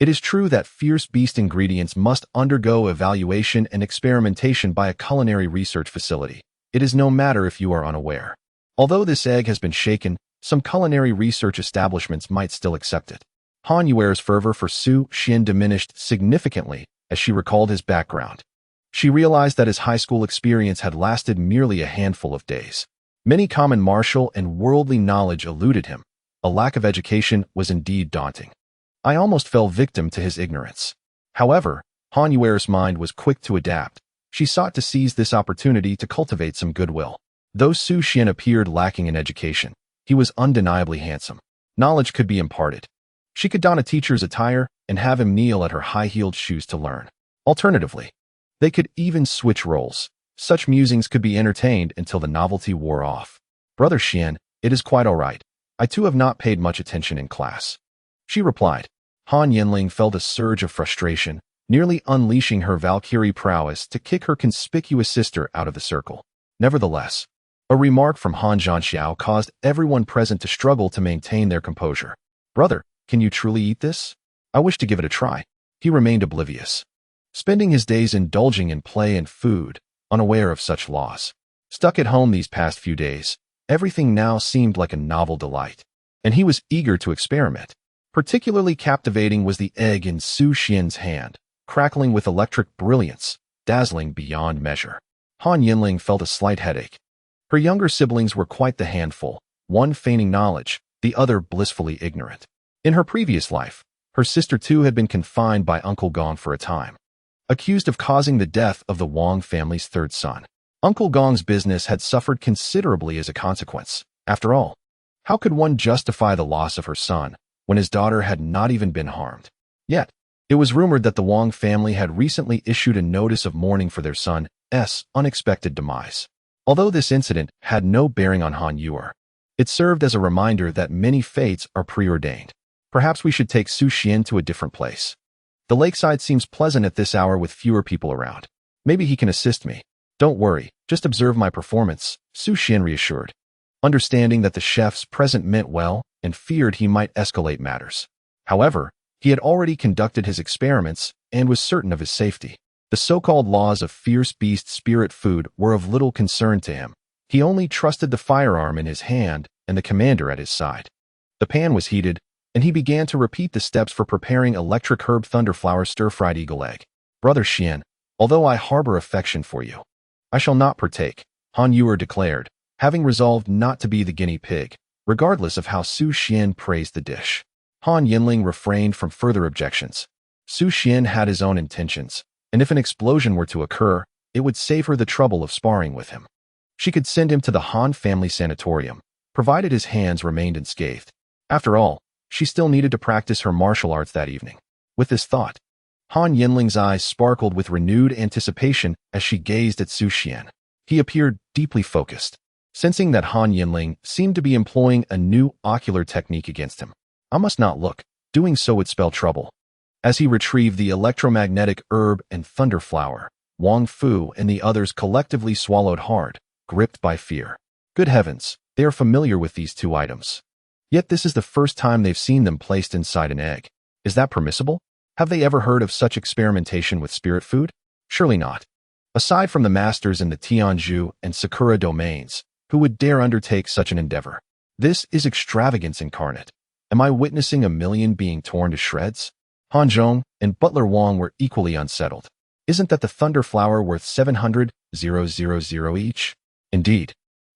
"It is true that fierce beast ingredients must undergo evaluation and experimentation by a culinary research facility. It is no matter if you are unaware. Although this egg has been shaken, some culinary research establishments might still accept it." Han Yuer's fervor for Su Xuan diminished significantly as she recalled his background. She realized that his high school experience had lasted merely a handful of days. Many common martial and worldly knowledge eluded him. A lack of education was indeed daunting. I almost fell victim to his ignorance. However, Han Yuer's mind was quick to adapt. She sought to seize this opportunity to cultivate some goodwill. Though Su Xuan appeared lacking in education, he was undeniably handsome. Knowledge could be imparted. She could don a teacher's attire and have him kneel at her high-heeled shoes to learn. Alternatively, they could even switch roles. Such musings could be entertained until the novelty wore off. "Brother Xian, it is quite all right. I too have not paid much attention in class," she replied. Han Yanling felt a surge of frustration, nearly unleashing her Valkyrie prowess to kick her conspicuous sister out of the circle. Nevertheless, a remark from Han Zhanxiao caused everyone present to struggle to maintain their composure. "Brother, can you truly eat this? I wish to give it a try." He remained oblivious, spending his days indulging in play and food, unaware of such laws. Stuck at home these past few days, everything now seemed like a novel delight, and he was eager to experiment. Particularly captivating was the egg in Su Xuan's hand, crackling with electric brilliance, dazzling beyond measure. Han Yanling felt a slight headache. Her younger siblings were quite the handful, one feigning knowledge, the other blissfully ignorant. In her previous life, her sister too had been confined by Uncle Gong for a time, accused of causing the death of the Wang family's third son. Uncle Gong's business had suffered considerably as a consequence. After all, how could one justify the loss of her son when his daughter had not even been harmed? Yet, it was rumored that the Wang family had recently issued a notice of mourning for their son's unexpected demise. Although this incident had no bearing on Han Yuer, it served as a reminder that many fates are preordained. Perhaps we should take Su Xuan to a different place. The lakeside seems pleasant at this hour with fewer people around. Maybe he can assist me. "Don't worry, just observe my performance," Su Xuan reassured, understanding that the chef's present meant well and feared he might escalate matters. However, he had already conducted his experiments and was certain of his safety. The so-called laws of fierce beast spirit food were of little concern to him. He only trusted the firearm in his hand and the commander at his side. The pan was heated, and he began to repeat the steps for preparing electric herb thunderflower stir-fried eagle egg. "Brother Xian, although I harbor affection for you, I shall not partake," Han Yuer declared, having resolved not to be the guinea pig, regardless of how Su Xuan praised the dish. Han Yanling refrained from further objections. Su Xuan had his own intentions, and if an explosion were to occur, it would save her the trouble of sparring with him. She could send him to the Han family sanatorium, provided his hands remained unscathed. After all, she still needed to practice her martial arts that evening. With this thought, Han Yanling's eyes sparkled with renewed anticipation as she gazed at Su Xuan. He appeared deeply focused, sensing that Han Yanling seemed to be employing a new ocular technique against him. I must not look. Doing so would spell trouble. As he retrieved the electromagnetic herb and thunderflower, Wang Fu and the others collectively swallowed hard, gripped by fear. Good heavens, they are familiar with these two items. Yet this is the first time they've seen them placed inside an egg. Is that permissible? Have they ever heard of such experimentation with spirit food? Surely not. Aside from the masters in the Tianzhu and Sakura domains, who would dare undertake such an endeavor? This is extravagance incarnate. Am I witnessing a million being torn to shreds? Han Zhong and Butler Wang were equally unsettled. Isn't that the thunder flower worth 700,000 each? Indeed.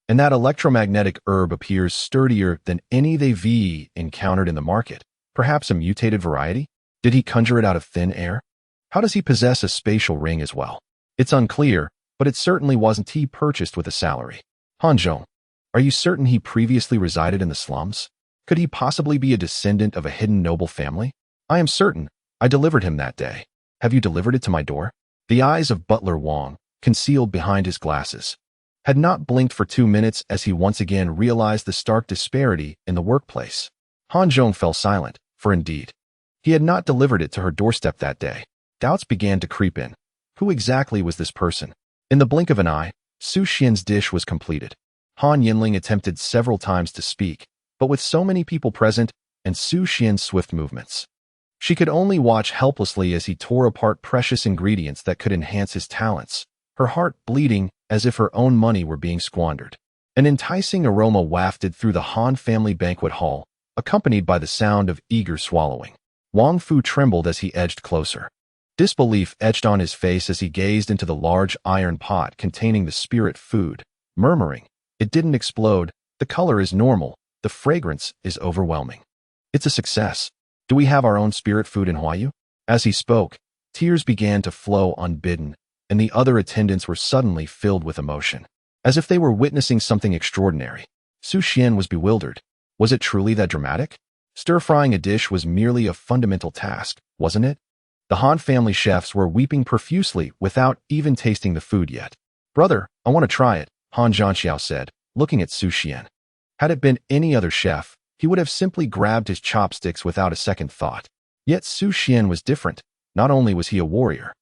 And that electromagnetic herb appears sturdier than any they've encountered in the market. Perhaps a mutated variety? Did he conjure it out of thin air? How does he possess a spatial ring as well? It's unclear, but it certainly wasn't he purchased with a salary. Han Zhong, are you certain he previously resided in the slums? Could he possibly be a descendant of a hidden noble family? I am certain. I delivered him that day. Have you delivered it to my door? The eyes of Butler Wang, concealed behind his glasses, had not blinked for 2 minutes as he once again realized the stark disparity in the workplace. Han Zhong fell silent, for indeed, he had not delivered it to her doorstep that day. Doubts began to creep in. Who exactly was this person? In the blink of an eye, Su Xuan's dish was completed. Han Yanling attempted several times to speak, but with so many people present and Su Xuan's swift movements, she could only watch helplessly as he tore apart precious ingredients that could enhance his talents, her heart bleeding as if her own money were being squandered. An enticing aroma wafted through the Han family banquet hall, accompanied by the sound of eager swallowing. Wang Fu trembled as he edged closer. Disbelief etched on his face as he gazed into the large iron pot containing the spirit food, murmuring, "It didn't explode, the color is normal, the fragrance is overwhelming. It's a success. Do we have our own spirit food in Huayu?" As he spoke, tears began to flow unbidden, and the other attendants were suddenly filled with emotion, as if they were witnessing something extraordinary. Su Xuan was bewildered. Was it truly that dramatic? Stir-frying a dish was merely a fundamental task, wasn't it? The Han family chefs were weeping profusely without even tasting the food yet. "Brother, I want to try it," Han Zhanxiao said, looking at Su Xuan. Had it been any other chef, he would have simply grabbed his chopsticks without a second thought. Yet Su Xuan was different. Not only was he a warrior,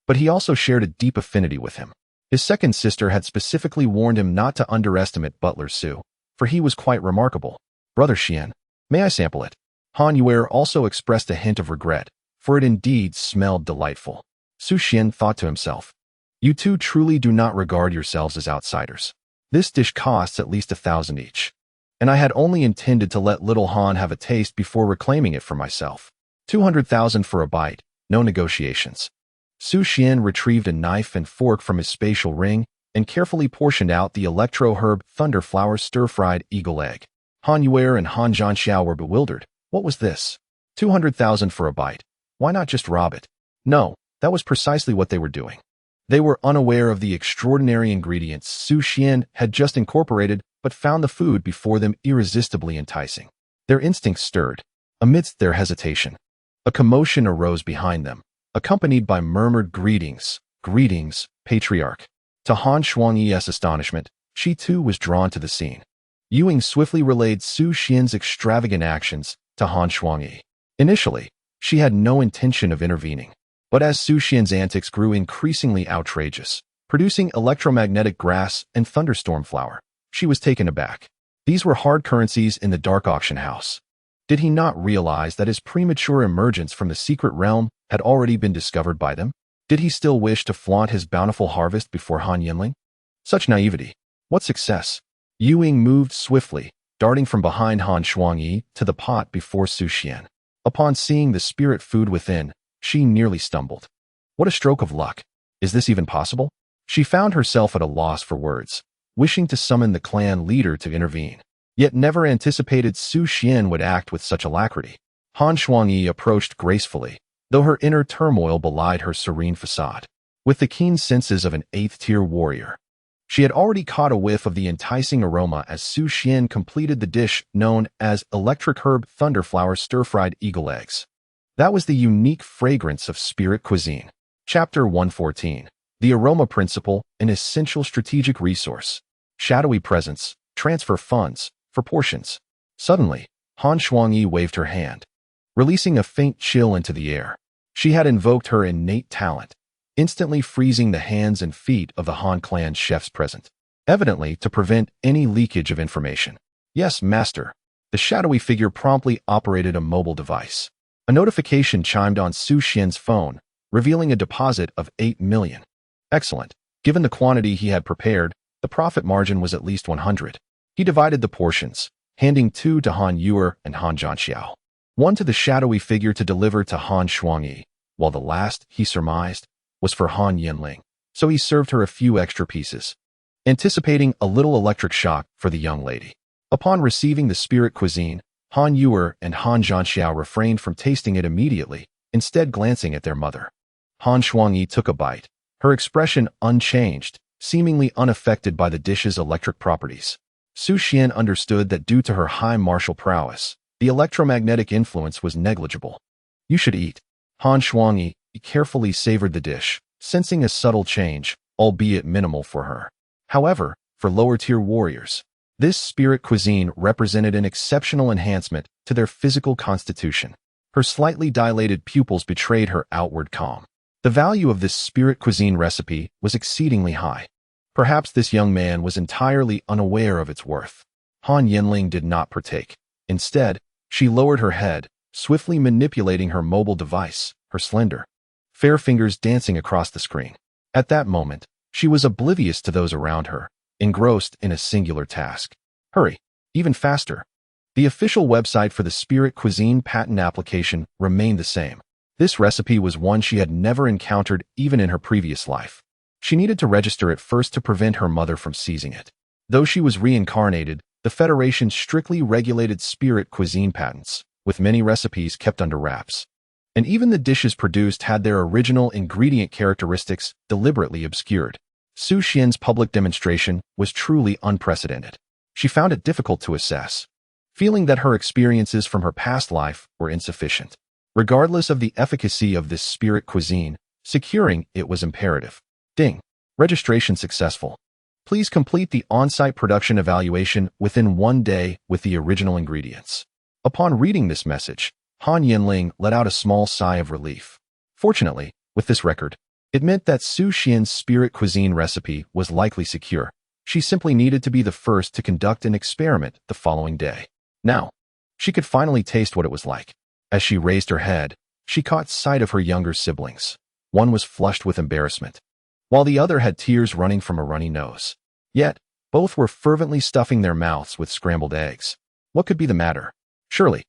but he also shared a deep affinity with him. His second sister had specifically warned him not to underestimate Butler Su, for he was quite remarkable. "Brother Xian, may I sample it?" Han Yuer also expressed a hint of regret, for it indeed smelled delightful. Su Xuan thought to himself, "You two truly do not regard yourselves as outsiders. This dish costs at least 1,000 each. And I had only intended to let little Han have a taste before reclaiming it for myself. 200,000 for a bite, no negotiations." Su Xuan retrieved a knife and fork from his spatial ring and carefully portioned out the electro-herb thunderflower stir-fried eagle egg. Han Yuer and Han Zhanxiao were bewildered. What was this? 200,000 for a bite. Why not just rob it? No, that was precisely what they were doing. They were unaware of the extraordinary ingredients Su Xuan had just incorporated, but found the food before them irresistibly enticing. Their instincts stirred. Amidst their hesitation, a commotion arose behind them, accompanied by murmured greetings, "Greetings, Patriarch." To Han Shuangyi's astonishment, she too was drawn to the scene. Yuing swiftly relayed Su Xuan's extravagant actions to Han Shuangyi. Initially, she had no intention of intervening, but as Su Xuan's antics grew increasingly outrageous, producing electromagnetic grass and thunderstorm flower, she was taken aback. These were hard currencies in the dark auction house. Did he not realize that his premature emergence from the secret realm had already been discovered by them? Did he still wish to flaunt his bountiful harvest before Han Yanling? Such naivety. What success? Yuing moved swiftly, darting from behind Han Shuangyi to the pot before Su Xuan. Upon seeing the spirit food within, she nearly stumbled. What a stroke of luck. Is this even possible? She found herself at a loss for words, wishing to summon the clan leader to intervene, yet never anticipated Su Xuan would act with such alacrity. Han Shuangyi approached gracefully, though her inner turmoil belied her serene facade. With the keen senses of an 8th-tier warrior, she had already caught a whiff of the enticing aroma as Su Xuan completed the dish known as electric herb thunderflower stir-fried eagle eggs. That was the unique fragrance of spirit cuisine. Chapter 114. The Aroma Principle, an essential strategic resource. Shadowy presence, transfer funds, for portions. Suddenly, Han Shuangyi waved her hand, releasing a faint chill into the air. She had invoked her innate talent, instantly freezing the hands and feet of the Han clan's chefs present, evidently to prevent any leakage of information. "Yes, master." The shadowy figure promptly operated a mobile device. A notification chimed on Su Xuan's phone, revealing a deposit of 8 million. Excellent. Given the quantity he had prepared, the profit margin was at least 100. He divided the portions, handing 2 to Han Yuer and Han Zhanxiao, 1 to the shadowy figure to deliver to Han Shuangyi, while the last, he surmised, was for Han Yanling, so he served her a few extra pieces, anticipating a little electric shock for the young lady. Upon receiving the spirit cuisine, Han Yuer and Han Zhanxiao refrained from tasting it immediately, instead glancing at their mother. Han Shuangyi took a bite, her expression unchanged, seemingly unaffected by the dish's electric properties. Su Xuan understood that due to her high martial prowess, the electromagnetic influence was negligible. You should eat. Han Shuangyi carefully savored the dish, sensing a subtle change, albeit minimal for her. However, for lower-tier warriors, this spirit cuisine represented an exceptional enhancement to their physical constitution. Her slightly dilated pupils betrayed her outward calm. The value of this spirit cuisine recipe was exceedingly high. Perhaps this young man was entirely unaware of its worth. Han Yanling did not partake. Instead, she lowered her head, swiftly manipulating her mobile device, her slender, fair fingers dancing across the screen. At that moment, she was oblivious to those around her, engrossed in a singular task. Hurry, even faster. The official website for the Spirit Cuisine patent application remained the same. This recipe was one she had never encountered even in her previous life. She needed to register it first to prevent her mother from seizing it. Though she was reincarnated, the Federation strictly regulated spirit cuisine patents, with many recipes kept under wraps. And even the dishes produced had their original ingredient characteristics deliberately obscured. Su Xian's public demonstration was truly unprecedented. She found it difficult to assess, feeling that her experiences from her past life were insufficient. Regardless of the efficacy of this spirit cuisine, securing it was imperative. Ding. Registration successful. Please complete the on-site production evaluation within 1 day with the original ingredients. Upon reading this message, Han Yanling let out a small sigh of relief. Fortunately, with this record, it meant that Su Xian's spirit cuisine recipe was likely secure. She simply needed to be the first to conduct an experiment the following day. Now, she could finally taste what it was like. As she raised her head, she caught sight of her younger siblings. One was flushed with embarrassment, while the other had tears running from a runny nose. Yet, both were fervently stuffing their mouths with scrambled eggs. What could be the matter? Surely,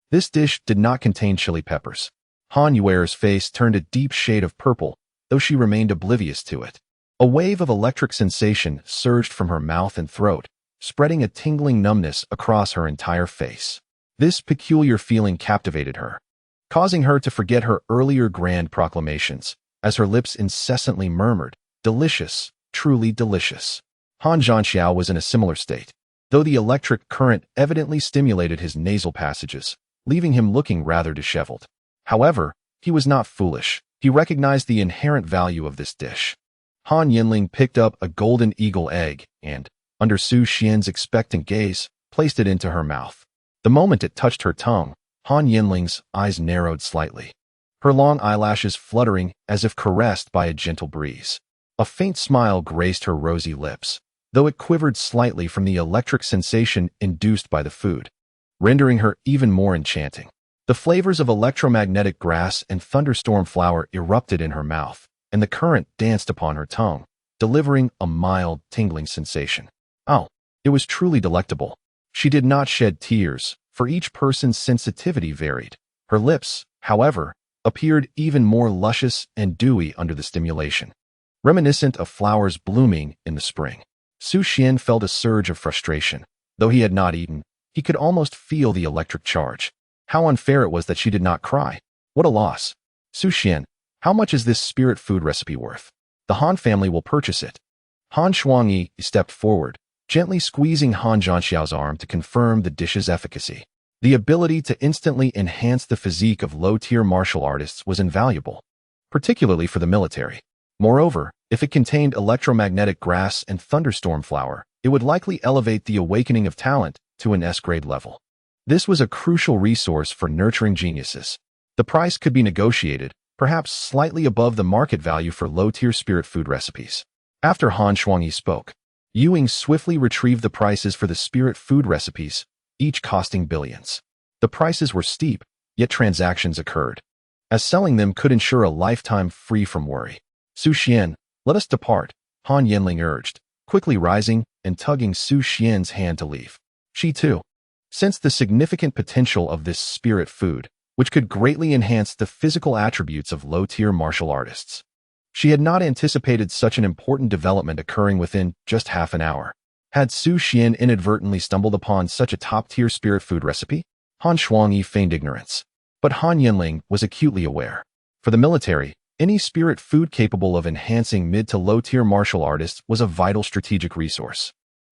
this dish did not contain chili peppers. Han Yuer's face turned a deep shade of purple, though she remained oblivious to it. A wave of electric sensation surged from her mouth and throat, spreading a tingling numbness across her entire face. This peculiar feeling captivated her, causing her to forget her earlier grand proclamations, as her lips incessantly murmured, "Delicious, truly delicious." Han Zhanxiao was in a similar state, though the electric current evidently stimulated his nasal passages, leaving him looking rather disheveled. However, he was not foolish. He recognized the inherent value of this dish. Han Yanling picked up a golden eagle egg and, under Su Xian's expectant gaze, placed it into her mouth. The moment it touched her tongue, Han Yanling's eyes narrowed slightly, her long eyelashes fluttering as if caressed by a gentle breeze. A faint smile graced her rosy lips, though it quivered slightly from the electric sensation induced by the food, rendering her even more enchanting. The flavors of electromagnetic grass and thunderstorm flower erupted in her mouth, and the current danced upon her tongue, delivering a mild, tingling sensation. Oh, it was truly delectable. She did not shed tears, for each person's sensitivity varied. Her lips, however, appeared even more luscious and dewy under the stimulation, reminiscent of flowers blooming in the spring. Su Xuan felt a surge of frustration. Though he had not eaten, he could almost feel the electric charge. How unfair it was that she did not cry. What a loss. Su Xuan, how much is this spirit food recipe worth? The Han family will purchase it. Han Shuangyi stepped forward, gently squeezing Han Zhanxiao's arm to confirm the dish's efficacy. The ability to instantly enhance the physique of low-tier martial artists was invaluable, particularly for the military. Moreover, if it contained electromagnetic grass and thunderstorm flower, it would likely elevate the awakening of talent to an S-grade level. This was a crucial resource for nurturing geniuses. The price could be negotiated, perhaps slightly above the market value for low-tier spirit food recipes. After Han Shuangyi spoke, Yuing swiftly retrieved the prices for the spirit food recipes, each costing billions. The prices were steep, yet transactions occurred, as selling them could ensure a lifetime free from worry. Su Xuan, let us depart, Han Yanling urged, quickly rising and tugging Su Xian's hand to leave. She too sensed the significant potential of this spirit food, which could greatly enhance the physical attributes of low-tier martial artists. She had not anticipated such an important development occurring within just half an hour. Had Su Xuan inadvertently stumbled upon such a top-tier spirit food recipe? Han Shuangyi feigned ignorance. But Han Yanling was acutely aware. For the military, any spirit food capable of enhancing mid to low-tier martial artists was a vital strategic resource.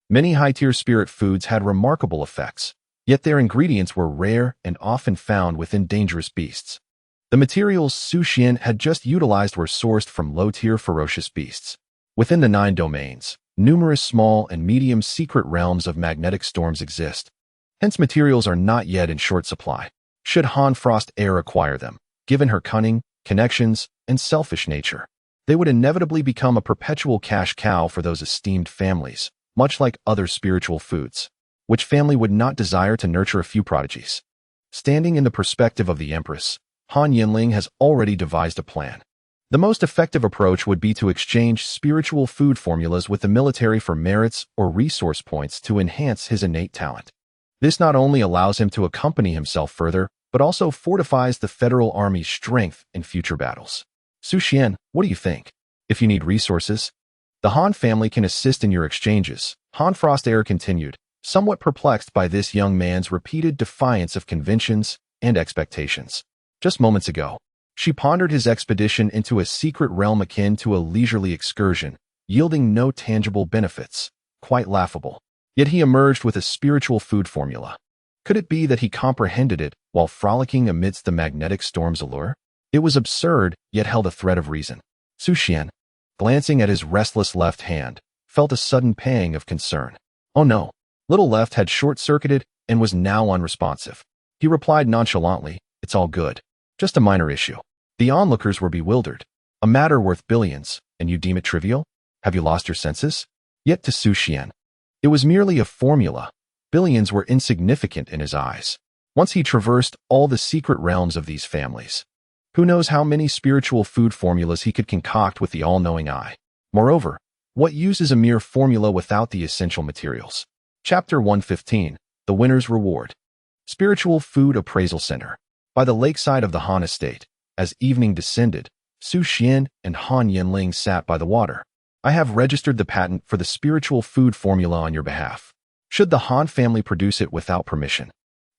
Many high-tier spirit foods had remarkable effects, yet their ingredients were rare and often found within dangerous beasts. The materials Su Xuan had just utilized were sourced from low-tier ferocious beasts. Within the 9 domains, numerous small and medium secret realms of magnetic storms exist. Hence materials are not yet in short supply. Should Han Frost Heir acquire them, given her cunning, connections, and selfish nature, they would inevitably become a perpetual cash cow for those esteemed families, much like other spiritual foods. Which family would not desire to nurture a few prodigies? Standing in the perspective of the Empress, Han Yanling has already devised a plan. The most effective approach would be to exchange spiritual food formulas with the military for merits or resource points to enhance his innate talent. This not only allows him to accompany himself further, but also fortifies the Federal Army's strength in future battles. Su Xuan, what do you think? If you need resources, the Han family can assist in your exchanges, Han Frost Heir continued, somewhat perplexed by this young man's repeated defiance of conventions and expectations. Just moments ago, she pondered his expedition into a secret realm akin to a leisurely excursion, yielding no tangible benefits. Quite laughable. Yet he emerged with a spiritual food formula. Could it be that he comprehended it while frolicking amidst the magnetic storm's allure? It was absurd, yet held a thread of reason. Su Xuan, glancing at his restless left hand, felt a sudden pang of concern. Oh no, little left had short-circuited and was now unresponsive. He replied nonchalantly, "It's all good. Just a minor issue." The onlookers were bewildered. A matter worth billions, and you deem it trivial? Have you lost your senses? Yet to Su Xuan, it was merely a formula. Billions were insignificant in his eyes. Once he traversed all the secret realms of these families, who knows how many spiritual food formulas he could concoct with the all-knowing eye. Moreover, what use is a mere formula without the essential materials? Chapter 115, The Winner's Reward. Spiritual Food Appraisal Center. By the lakeside of the Han estate, as evening descended, Su Xuan and Han Yanling sat by the water. I have registered the patent for the spiritual food formula on your behalf. Should the Han family produce it without permission,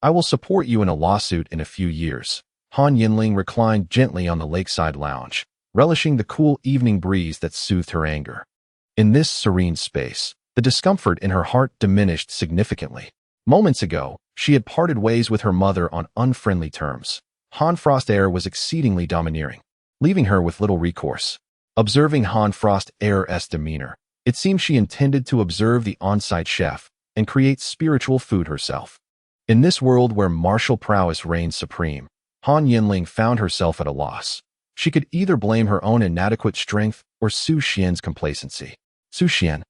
I will support you in a lawsuit in a few years. Han Yanling reclined gently on the lakeside lounge, relishing the cool evening breeze that soothed her anger. In this serene space, the discomfort in her heart diminished significantly. Moments ago, she had parted ways with her mother on unfriendly terms. Han Frost Heir was exceedingly domineering, leaving her with little recourse. Observing Han Frost Heir's demeanor, it seemed she intended to observe the on-site chef and create spiritual food herself. In this world where martial prowess reigns supreme, Han Yanling found herself at a loss. She could either blame her own inadequate strength or Su Xuan's complacency. Su Xuan,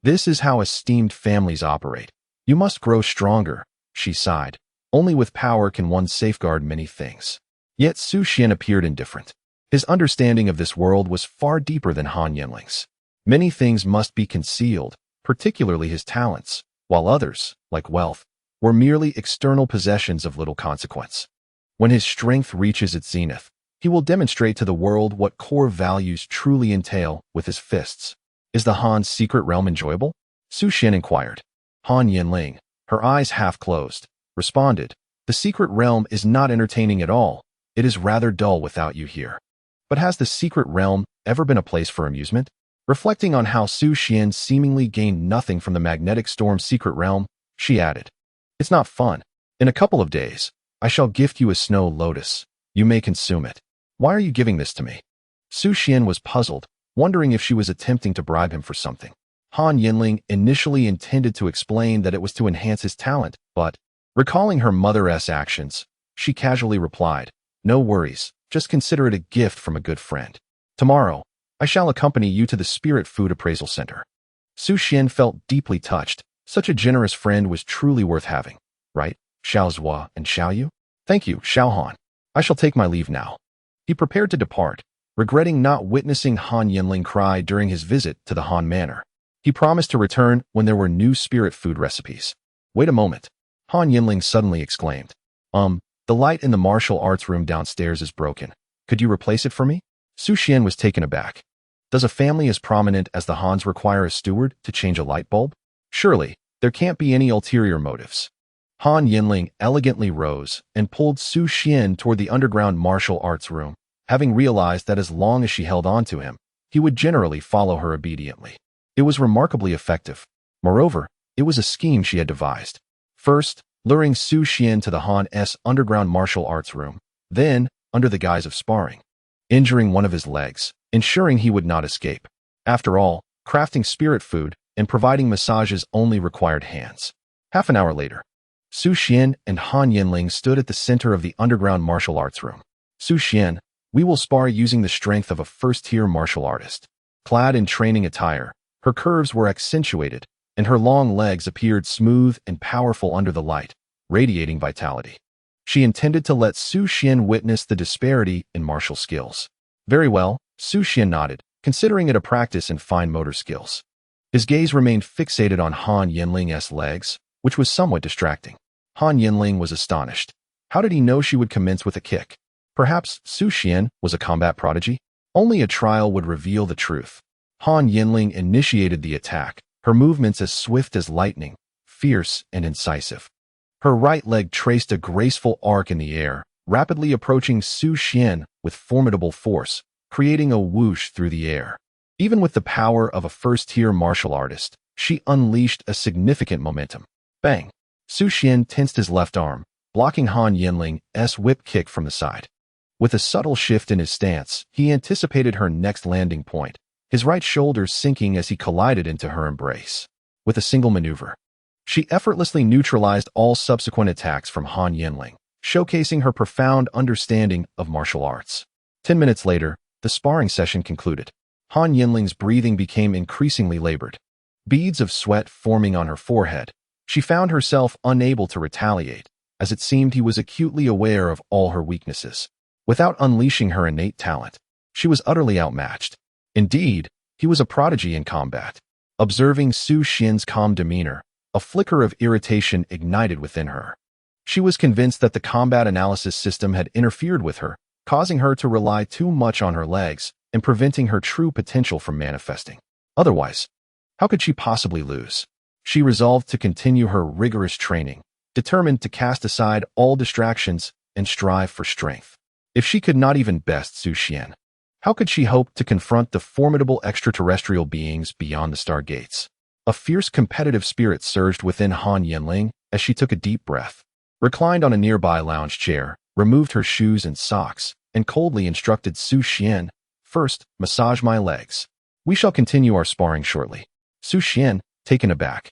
this is how esteemed families operate. You must grow stronger, she sighed. Only with power can one safeguard many things. Yet Su Xuan appeared indifferent. His understanding of this world was far deeper than Han Yanling's. Many things must be concealed, particularly his talents, while others, like wealth, were merely external possessions of little consequence. When his strength reaches its zenith, he will demonstrate to the world what core values truly entail with his fists. Is the Han's secret realm enjoyable? Su Xuan inquired. Han Yanling, her eyes half closed, responded, "The secret realm is not entertaining at all. It is rather dull without you here." But has the secret realm ever been a place for amusement? Reflecting on how Su Xuan seemingly gained nothing from the magnetic storm's secret realm, she added, "It's not fun. In a couple of days, I shall gift you a snow lotus. You may consume it." "Why are you giving this to me?" Su Xuan was puzzled, wondering if she was attempting to bribe him for something. Han Yanling initially intended to explain that it was to enhance his talent, but, recalling her mother's actions, she casually replied, "No worries, just consider it a gift from a good friend. Tomorrow, I shall accompany you to the Spirit Food Appraisal Center." Su Xuan felt deeply touched. Such a generous friend was truly worth having. Right, Xiao Zhua and Xiao Yu? Thank you, Xiao Han. I shall take my leave now. He prepared to depart, regretting not witnessing Han Yanling cry during his visit to the Han Manor. He promised to return when there were new spirit food recipes. Wait a moment. Han Yanling suddenly exclaimed. The light in the martial arts room downstairs is broken. Could you replace it for me? Su Xuan was taken aback. Does a family as prominent as the Hans require a steward to change a light bulb? Surely, there can't be any ulterior motives. Han Yanling elegantly rose and pulled Su Xuan toward the underground martial arts room, having realized that as long as she held on to him, he would generally follow her obediently. It was remarkably effective. Moreover, it was a scheme she had devised. First, luring Su Xuan to the Han's underground martial arts room, then, under the guise of sparring, injuring one of his legs, ensuring he would not escape. After all, crafting spirit food and providing massages only required hands. Half an hour later, Su Xuan and Han Yanling stood at the center of the underground martial arts room. Su Xuan, we will spar using the strength of a first-tier martial artist. Clad in training attire, her curves were accentuated, and her long legs appeared smooth and powerful under the light, radiating vitality. She intended to let Su Xuan witness the disparity in martial skills. Very well, Su Xuan nodded, considering it a practice in fine motor skills. His gaze remained fixated on Han Yanling's legs, which was somewhat distracting. Han Yanling was astonished. How did he know she would commence with a kick? Perhaps Su Xuan was a combat prodigy? Only a trial would reveal the truth. Han Yanling initiated the attack, her movements as swift as lightning, fierce and incisive. Her right leg traced a graceful arc in the air, rapidly approaching Su Xuan with formidable force, creating a whoosh through the air. Even with the power of a first-tier martial artist, she unleashed a significant momentum. Bang! Su Xuan tensed his left arm, blocking Han Yanling's whip kick from the side. With a subtle shift in his stance, he anticipated her next landing point, his right shoulder sinking as he collided into her embrace. With a single maneuver, she effortlessly neutralized all subsequent attacks from Han Yanling, showcasing her profound understanding of martial arts. 10 minutes later, the sparring session concluded. Han Yanling's breathing became increasingly labored, beads of sweat forming on her forehead. She found herself unable to retaliate, as it seemed he was acutely aware of all her weaknesses. Without unleashing her innate talent, she was utterly outmatched. Indeed, he was a prodigy in combat. Observing Su Xuan's calm demeanor, a flicker of irritation ignited within her. She was convinced that the combat analysis system had interfered with her, causing her to rely too much on her legs and preventing her true potential from manifesting. Otherwise, how could she possibly lose? She resolved to continue her rigorous training, determined to cast aside all distractions and strive for strength. If she could not even best Su Xuan, how could she hope to confront the formidable extraterrestrial beings beyond the stargates? A fierce competitive spirit surged within Han Yanling as she took a deep breath, reclined on a nearby lounge chair, removed her shoes and socks, and coldly instructed Su Xuan, "First, massage my legs. We shall continue our sparring shortly." Su Xuan, taken aback,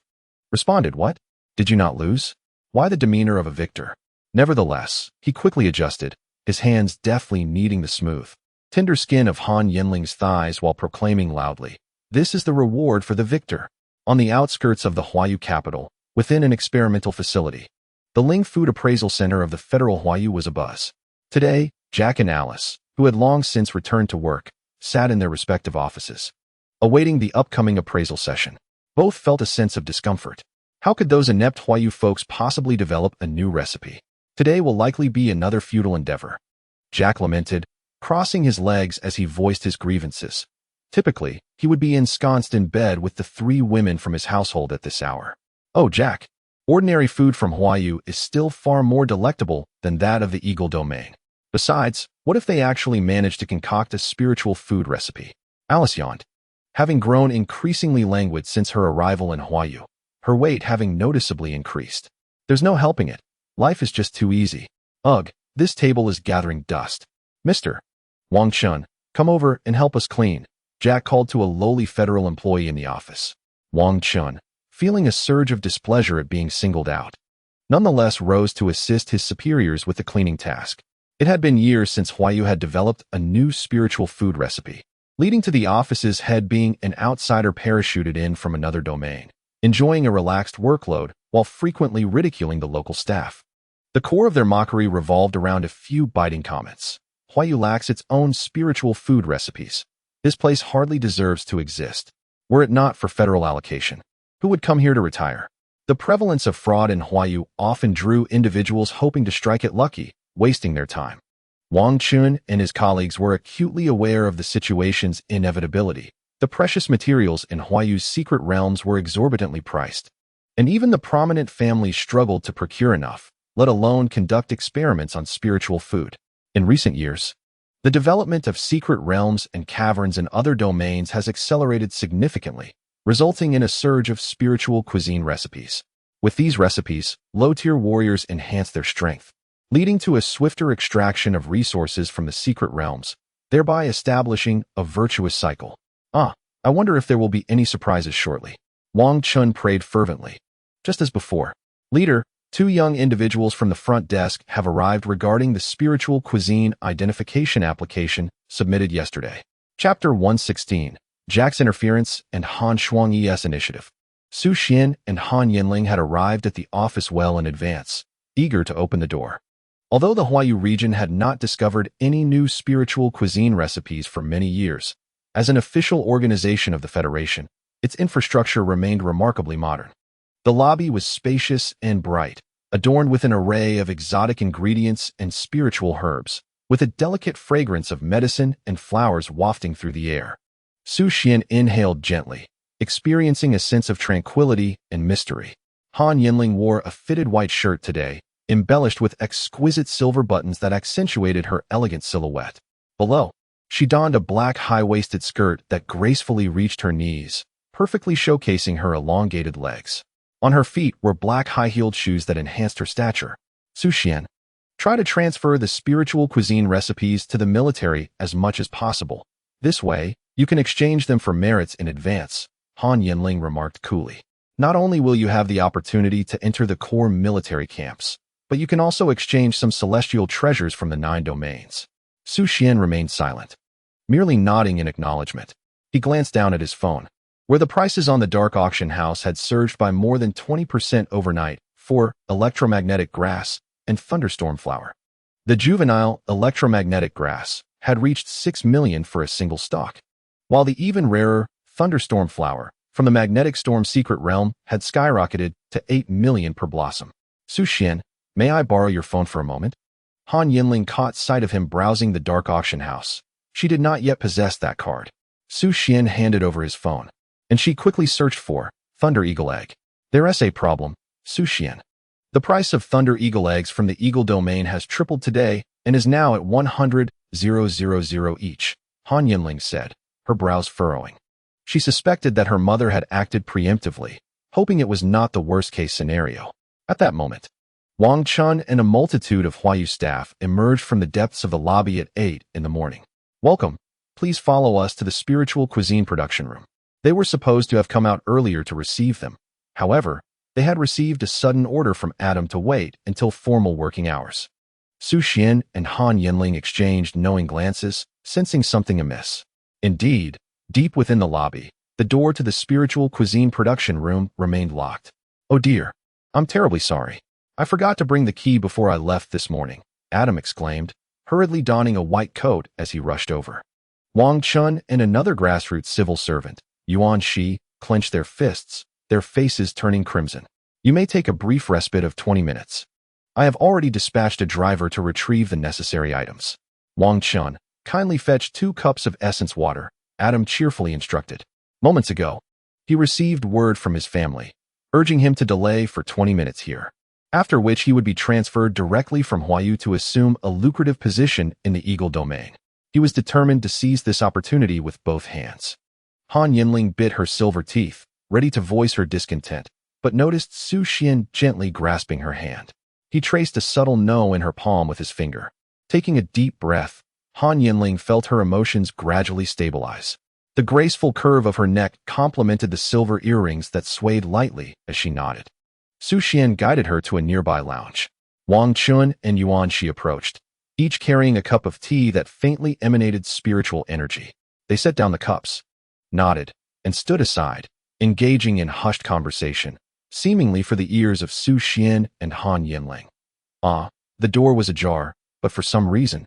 responded, "What? Did you not lose? Why the demeanor of a victor?" Nevertheless, he quickly adjusted, his hands deftly kneading the smooth, tender skin of Han Yanling's thighs while proclaiming loudly, "This is the reward for the victor." On the outskirts of the Huayu capital, within an experimental facility, the Ling Food Appraisal Center of the Federal Huayu was abuzz. Today, Jack and Alice, who had long since returned to work, sat in their respective offices, awaiting the upcoming appraisal session. Both felt a sense of discomfort. How could those inept Huayu folks possibly develop a new recipe? Today will likely be another futile endeavor. Jack lamented, crossing his legs as he voiced his grievances. Typically, he would be ensconced in bed with the 3 women from his household at this hour. Oh, Jack, ordinary food from Huayu is still far more delectable than that of the Eagle Domain. Besides, what if they actually managed to concoct a spiritual food recipe? Alice yawned. Having grown increasingly languid since her arrival in Huayu, her weight having noticeably increased. There's no helping it. Life is just too easy. Ugh, this table is gathering dust. Mr. Wang Chun, come over and help us clean, Jack called to a lowly federal employee in the office. Wang Chun, feeling a surge of displeasure at being singled out, nonetheless rose to assist his superiors with the cleaning task. It had been years since Huayu had developed a new spiritual food recipe, leading to the office's head being an outsider parachuted in from another domain, enjoying a relaxed workload while frequently ridiculing the local staff. The core of their mockery revolved around a few biting comments. Huayu lacks its own spiritual food recipes. This place hardly deserves to exist, were it not for federal allocation. Who would come here to retire? The prevalence of fraud in Huayu often drew individuals hoping to strike it lucky, wasting their time. Wang Chun and his colleagues were acutely aware of the situation's inevitability. The precious materials in Huayu's secret realms were exorbitantly priced, and even the prominent families struggled to procure enough, let alone conduct experiments on spiritual food. In recent years, the development of secret realms and caverns in other domains has accelerated significantly, resulting in a surge of spiritual cuisine recipes. With these recipes, low-tier warriors enhance their strength, leading to a swifter extraction of resources from the secret realms, thereby establishing a virtuous cycle. I wonder if there will be any surprises shortly. Wang Chun prayed fervently. Just as before, Leader, 2 young individuals from the front desk have arrived regarding the spiritual cuisine identification application submitted yesterday. Chapter 116, Jack's Interference and Han Shuang's Initiative. Su Xuan and Han Yanling had arrived at the office well in advance, eager to open the door. Although the Huayu region had not discovered any new spiritual cuisine recipes for many years, as an official organization of the Federation, its infrastructure remained remarkably modern. The lobby was spacious and bright, adorned with an array of exotic ingredients and spiritual herbs, with a delicate fragrance of medicine and flowers wafting through the air. Su Xuan inhaled gently, experiencing a sense of tranquility and mystery. Han Yanling wore a fitted white shirt today, embellished with exquisite silver buttons that accentuated her elegant silhouette. Below, she donned a black high-waisted skirt that gracefully reached her knees, perfectly showcasing her elongated legs. On her feet were black high-heeled shoes that enhanced her stature. Su Xuan, try to transfer the spiritual cuisine recipes to the military as much as possible. This way, you can exchange them for merits in advance, Han Yanling remarked coolly. Not only will you have the opportunity to enter the core military camps, but you can also exchange some celestial treasures from the 9 domains. Su Xuan remained silent, merely nodding in acknowledgement. He glanced down at his phone, where the prices on the dark auction house had surged by more than 20% overnight for electromagnetic grass and thunderstorm flower. The juvenile electromagnetic grass had reached 6 million for a single stalk, while the even rarer thunderstorm flower from the magnetic storm secret realm had skyrocketed to 8 million per blossom. Su Xuan, may I borrow your phone for a moment? Han Yanling caught sight of him browsing the dark auction house. She did not yet possess that card. Su Xuan handed over his phone, and she quickly searched for Thunder Eagle Egg. There's a problem, Su Xuan. The price of Thunder Eagle eggs from the Eagle domain has tripled today and is now at 100,000 each, Han Yanling said, her brows furrowing. She suspected that her mother had acted preemptively, hoping it was not the worst-case scenario. At that moment, Wang Chun and a multitude of Huayu staff emerged from the depths of the lobby at 8 in the morning. Welcome. Please follow us to the spiritual cuisine production room. They were supposed to have come out earlier to receive them. However, they had received a sudden order from Adam to wait until formal working hours. Su Xuan and Han Yanling exchanged knowing glances, sensing something amiss. Indeed, deep within the lobby, the door to the spiritual cuisine production room remained locked. Oh dear, I'm terribly sorry. I forgot to bring the key before I left this morning, Adam exclaimed, hurriedly donning a white coat as he rushed over. Wang Chun and another grassroots civil servant, Yuan Shi, clenched their fists, their faces turning crimson. You may take a brief respite of 20 minutes. I have already dispatched a driver to retrieve the necessary items. Wang Chun, kindly fetch 2 cups of essence water, Adam cheerfully instructed. Moments ago, he received word from his family, urging him to delay for 20 minutes here, after which he would be transferred directly from Huayu to assume a lucrative position in the Eagle domain. He was determined to seize this opportunity with both hands. Han Yanling bit her silver teeth, ready to voice her discontent, but noticed Su Xuan gently grasping her hand. He traced a subtle no in her palm with his finger. Taking a deep breath, Han Yanling felt her emotions gradually stabilize. The graceful curve of her neck complemented the silver earrings that swayed lightly as she nodded. Su Xuan guided her to a nearby lounge. Wang Chun and Yuan Shi approached, each carrying a cup of tea that faintly emanated spiritual energy. They set down the cups, nodded, and stood aside, engaging in hushed conversation, seemingly for the ears of Su Xuan and Han Yanling. The door was ajar, but for some reason,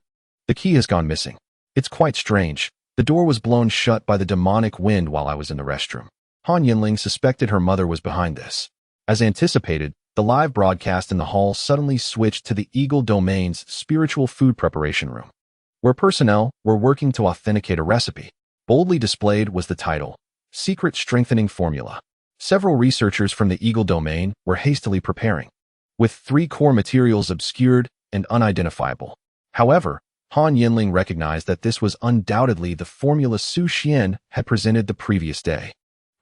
the key has gone missing. It's quite strange. The door was blown shut by the demonic wind while I was in the restroom. Han Yanling suspected her mother was behind this. As anticipated, The live broadcast in the hall suddenly switched to the Eagle Domain's spiritual food preparation room, where personnel were working to authenticate a recipe. Boldly displayed was the title, Secret Strengthening Formula. Several researchers from the Eagle Domain were hastily preparing, with 3 core materials obscured and unidentifiable. However, Han Yanling recognized that this was undoubtedly the formula Su Xuan had presented the previous day.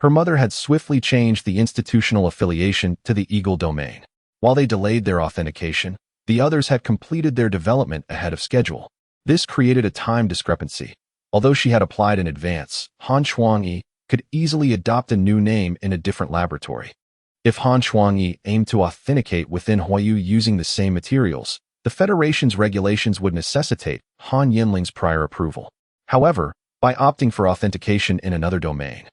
Her mother had swiftly changed the institutional affiliation to the Eagle Domain. While they delayed their authentication, the others had completed their development ahead of schedule. This created a time discrepancy. Although she had applied in advance, Han Shuangyi could easily adopt a new name in a different laboratory. If Han Shuangyi aimed to authenticate within Huayu using the same materials, the Federation's regulations would necessitate Han Yanling's prior approval. However, by opting for authentication in another domain,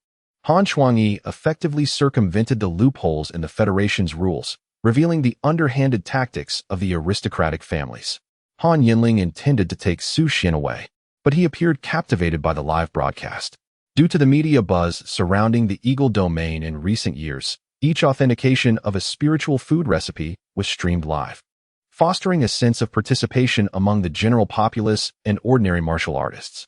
Han Shuangyi effectively circumvented the loopholes in the Federation's rules, revealing the underhanded tactics of the aristocratic families. Han Yanling intended to take Su Xuan away, but he appeared captivated by the live broadcast. Due to the media buzz surrounding the Eagle Domain in recent years, each authentication of a spiritual food recipe was streamed live, fostering a sense of participation among the general populace and ordinary martial artists.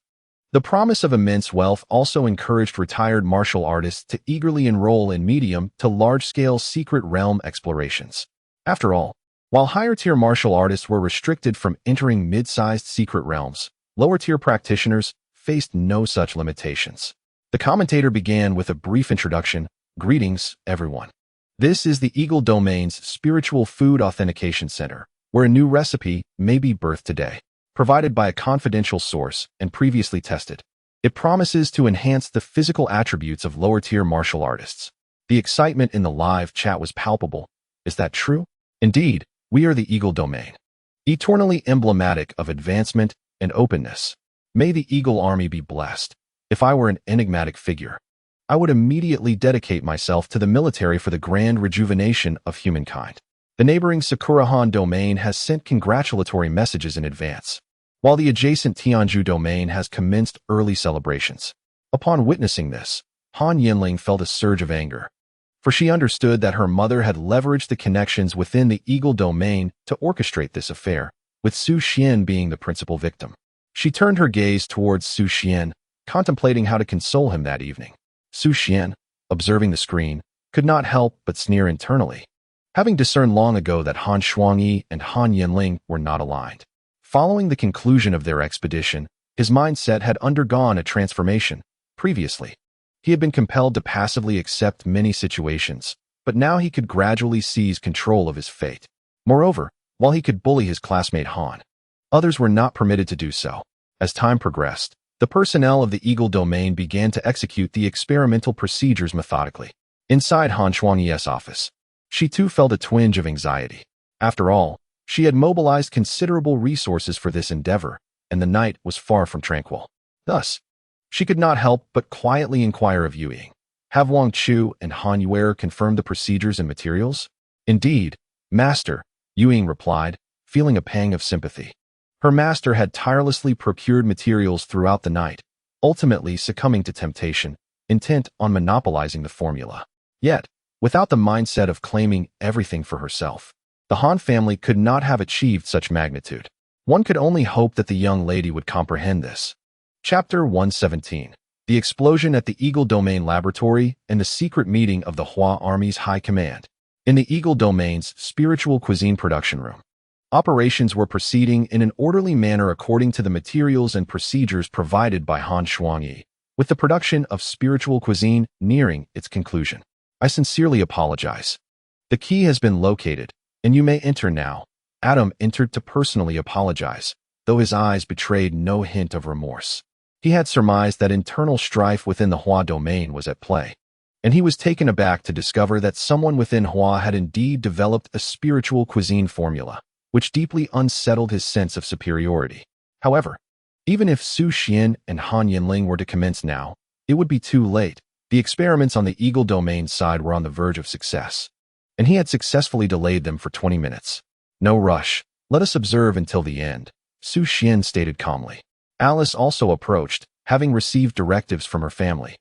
The promise of immense wealth also encouraged retired martial artists to eagerly enroll in medium to large-scale secret realm explorations. After all, while higher-tier martial artists were restricted from entering mid-sized secret realms, lower-tier practitioners faced no such limitations. The commentator began with a brief introduction. Greetings, everyone. This is the Eagle Domain's Spiritual Food Authentication Center, where a new recipe may be birthed today, provided by a confidential source and previously tested. It promises to enhance the physical attributes of lower-tier martial artists. The excitement in the live chat was palpable. Is that true? Indeed, we are the Eagle Domain, eternally emblematic of advancement and openness. May the Eagle Army be blessed. If I were an enigmatic figure, I would immediately dedicate myself to the military for the grand rejuvenation of humankind. The neighboring Sakurahan domain has sent congratulatory messages in advance, while the adjacent Tianju domain has commenced early celebrations. Upon witnessing this, Han Yanling felt a surge of anger, for she understood that her mother had leveraged the connections within the Eagle domain to orchestrate this affair, with Su Xuan being the principal victim. She turned her gaze towards Su Xuan, contemplating how to console him that evening. Su Xuan, observing the screen, could not help but sneer internally, having discerned long ago that Han Shuangyi and Han Yanling were not aligned. Following the conclusion of their expedition, his mindset had undergone a transformation. Previously, he had been compelled to passively accept many situations, but now he could gradually seize control of his fate. Moreover, while he could bully his classmate Han, others were not permitted to do so. As time progressed, the personnel of the Eagle Domain began to execute the experimental procedures methodically. Inside Han Shuangyi's office, she too felt a twinge of anxiety. After all, she had mobilized considerable resources for this endeavor, and the night was far from tranquil. Thus, she could not help but quietly inquire of Yuying. Have Wang Chu and Han Yuer confirmed the procedures and materials? Indeed, Master, Yuying replied, feeling a pang of sympathy. Her master had tirelessly procured materials throughout the night, ultimately succumbing to temptation, intent on monopolizing the formula. Yet, without the mindset of claiming everything for herself, the Han family could not have achieved such magnitude. One could only hope that the young lady would comprehend this. Chapter 117. The explosion at the Eagle Domain Laboratory and the secret meeting of the Hua Army's High Command. In the Eagle Domain's spiritual cuisine production room, operations were proceeding in an orderly manner according to the materials and procedures provided by Han Shuangyi, with the production of spiritual cuisine nearing its conclusion. I sincerely apologize. The key has been located, and you may enter now. Adam entered to personally apologize, though his eyes betrayed no hint of remorse. He had surmised that internal strife within the Hua domain was at play, and he was taken aback to discover that someone within Hua had indeed developed a spiritual cuisine formula, which deeply unsettled his sense of superiority. However, even if Su Xuan and Han Yanling were to commence now, it would be too late. The experiments on the Eagle Domain side were on the verge of success, and he had successfully delayed them for 20 minutes. No rush. Let us observe until the end, Su Xuan stated calmly. Alice also approached, having received directives from her family,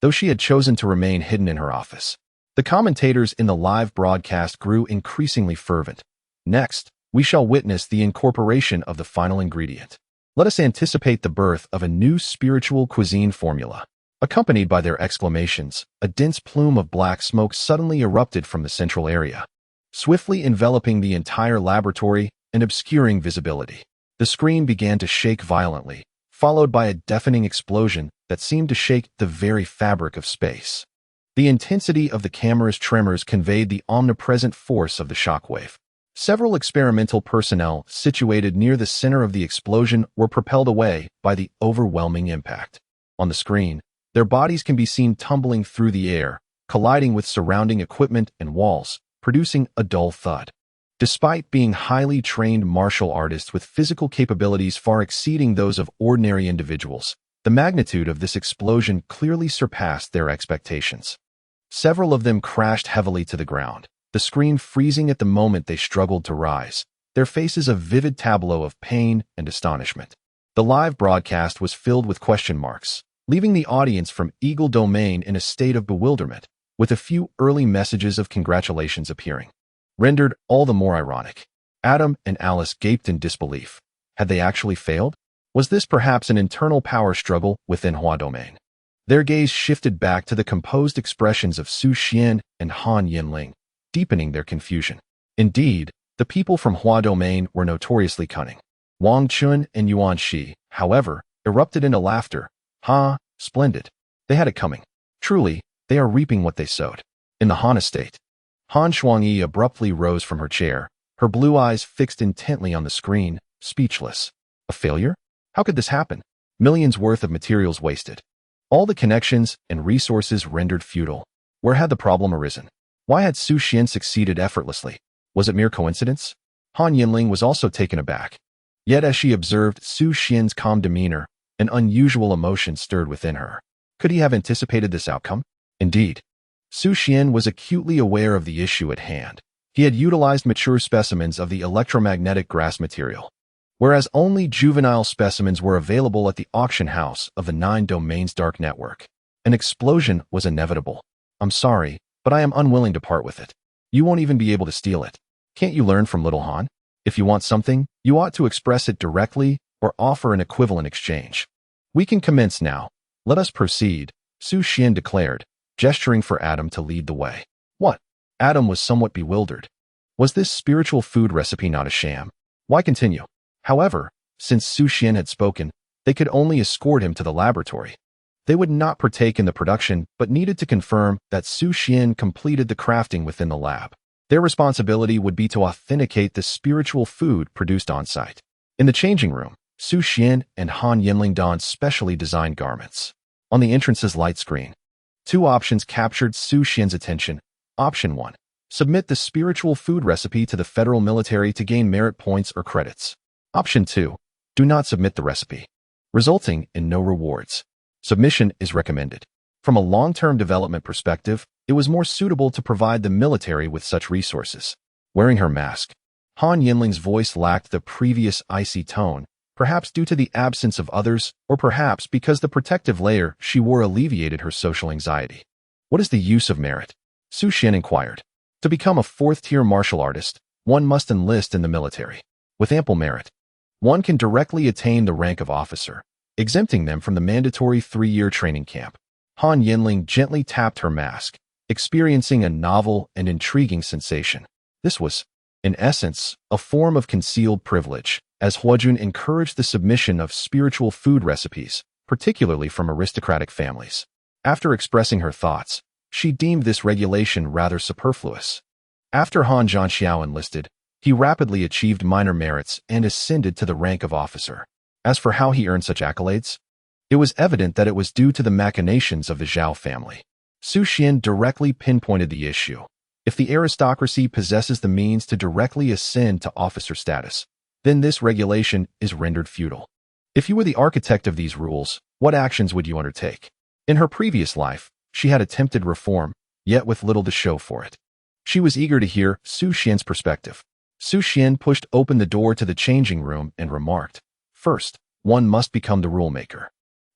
though she had chosen to remain hidden in her office. The commentators in the live broadcast grew increasingly fervent. Next, we shall witness the incorporation of the final ingredient. Let us anticipate the birth of a new spiritual cuisine formula. Accompanied by their exclamations, a dense plume of black smoke suddenly erupted from the central area, swiftly enveloping the entire laboratory and obscuring visibility. The screen began to shake violently, followed by a deafening explosion that seemed to shake the very fabric of space. The intensity of the camera's tremors conveyed the omnipresent force of the shockwave. Several experimental personnel situated near the center of the explosion were propelled away by the overwhelming impact. On the screen, their bodies can be seen tumbling through the air, colliding with surrounding equipment and walls, producing a dull thud. Despite being highly trained martial artists with physical capabilities far exceeding those of ordinary individuals, the magnitude of this explosion clearly surpassed their expectations. Several of them crashed heavily to the ground, the screen freezing at the moment they struggled to rise, their faces a vivid tableau of pain and astonishment. The live broadcast was filled with question marks, leaving the audience from Eagle Domain in a state of bewilderment, with a few early messages of congratulations appearing. Rendered all the more ironic, Adam and Alice gaped in disbelief. Had they actually failed? Was this perhaps an internal power struggle within Hua Domain? Their gaze shifted back to the composed expressions of Su Xuan and Han Yanling, deepening their confusion. Indeed, the people from Hua Domain were notoriously cunning. Wang Chun and Yuan Shi, however, erupted into laughter. Ha, splendid. They had it coming. Truly, they are reaping what they sowed. In the Han estate, Han Shuangyi abruptly rose from her chair, her blue eyes fixed intently on the screen, speechless. A failure? How could this happen? Millions worth of materials wasted. All the connections and resources rendered futile. Where had the problem arisen? Why had Su Xuan succeeded effortlessly? Was it mere coincidence? Han Yanling was also taken aback. Yet as she observed Su Xuan's calm demeanor, an unusual emotion stirred within her. Could he have anticipated this outcome? Indeed, Su Xuan was acutely aware of the issue at hand. He had utilized mature specimens of the electromagnetic grass material, whereas only juvenile specimens were available at the auction house of the 9 Domains Dark Network. An explosion was inevitable. I'm sorry, but I am unwilling to part with it. You won't even be able to steal it. Can't you learn from little Han? If you want something, you ought to express it directly or offer an equivalent exchange. We can commence now. Let us proceed, Su Xuan declared, gesturing for Adam to lead the way. What? Adam was somewhat bewildered. Was this spiritual food recipe not a sham? Why continue? However, since Su Xuan had spoken, they could only escort him to the laboratory. They would not partake in the production, but needed to confirm that Su Xuan completed the crafting within the lab. Their responsibility would be to authenticate the spiritual food produced on-site. In the changing room, Su Xuan and Han Yanling donned specially designed garments. On the entrance's light screen, 2 options captured Su Xuan's attention. Option 1. Submit the spiritual food recipe to the federal military to gain merit points or credits. Option 2. Do not submit the recipe, resulting in no rewards. Submission is recommended. From a long-term development perspective, it was more suitable to provide the military with such resources. Wearing her mask, Han Yanling's voice lacked the previous icy tone, perhaps due to the absence of others, or perhaps because the protective layer she wore alleviated her social anxiety. What is the use of merit? Su Xuan inquired. To become a 4th-tier martial artist, one must enlist in the military. With ample merit, one can directly attain the rank of officer, exempting them from the mandatory 3-year training camp. Han Yanling gently tapped her mask, experiencing a novel and intriguing sensation. This was, in essence, a form of concealed privilege, as Huajun encouraged the submission of spiritual food recipes, particularly from aristocratic families. After expressing her thoughts, she deemed this regulation rather superfluous. After Han Zhanxiao enlisted, he rapidly achieved minor merits and ascended to the rank of officer. As for how he earned such accolades, it was evident that it was due to the machinations of the Zhao family. Su Xuan directly pinpointed the issue. If the aristocracy possesses the means to directly ascend to officer status, then this regulation is rendered futile. If you were the architect of these rules, what actions would you undertake? In her previous life, she had attempted reform, yet with little to show for it. She was eager to hear Su Xuan's perspective. Su Xuan pushed open the door to the changing room and remarked, "First, one must become the rule maker."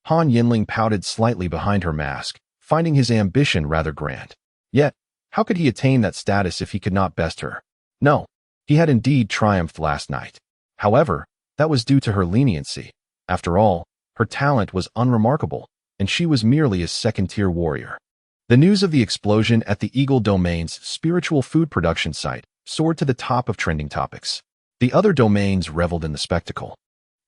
Han Yanling pouted slightly behind her mask, finding his ambition rather grand. Yet, How could he attain that status if he could not best her? No, he had indeed triumphed last night. However, that was due to her leniency. After all, her talent was unremarkable, and she was merely a second-tier warrior. The news of the explosion at the Eagle Domain's spiritual food production site soared to the top of trending topics. The other domains reveled in the spectacle,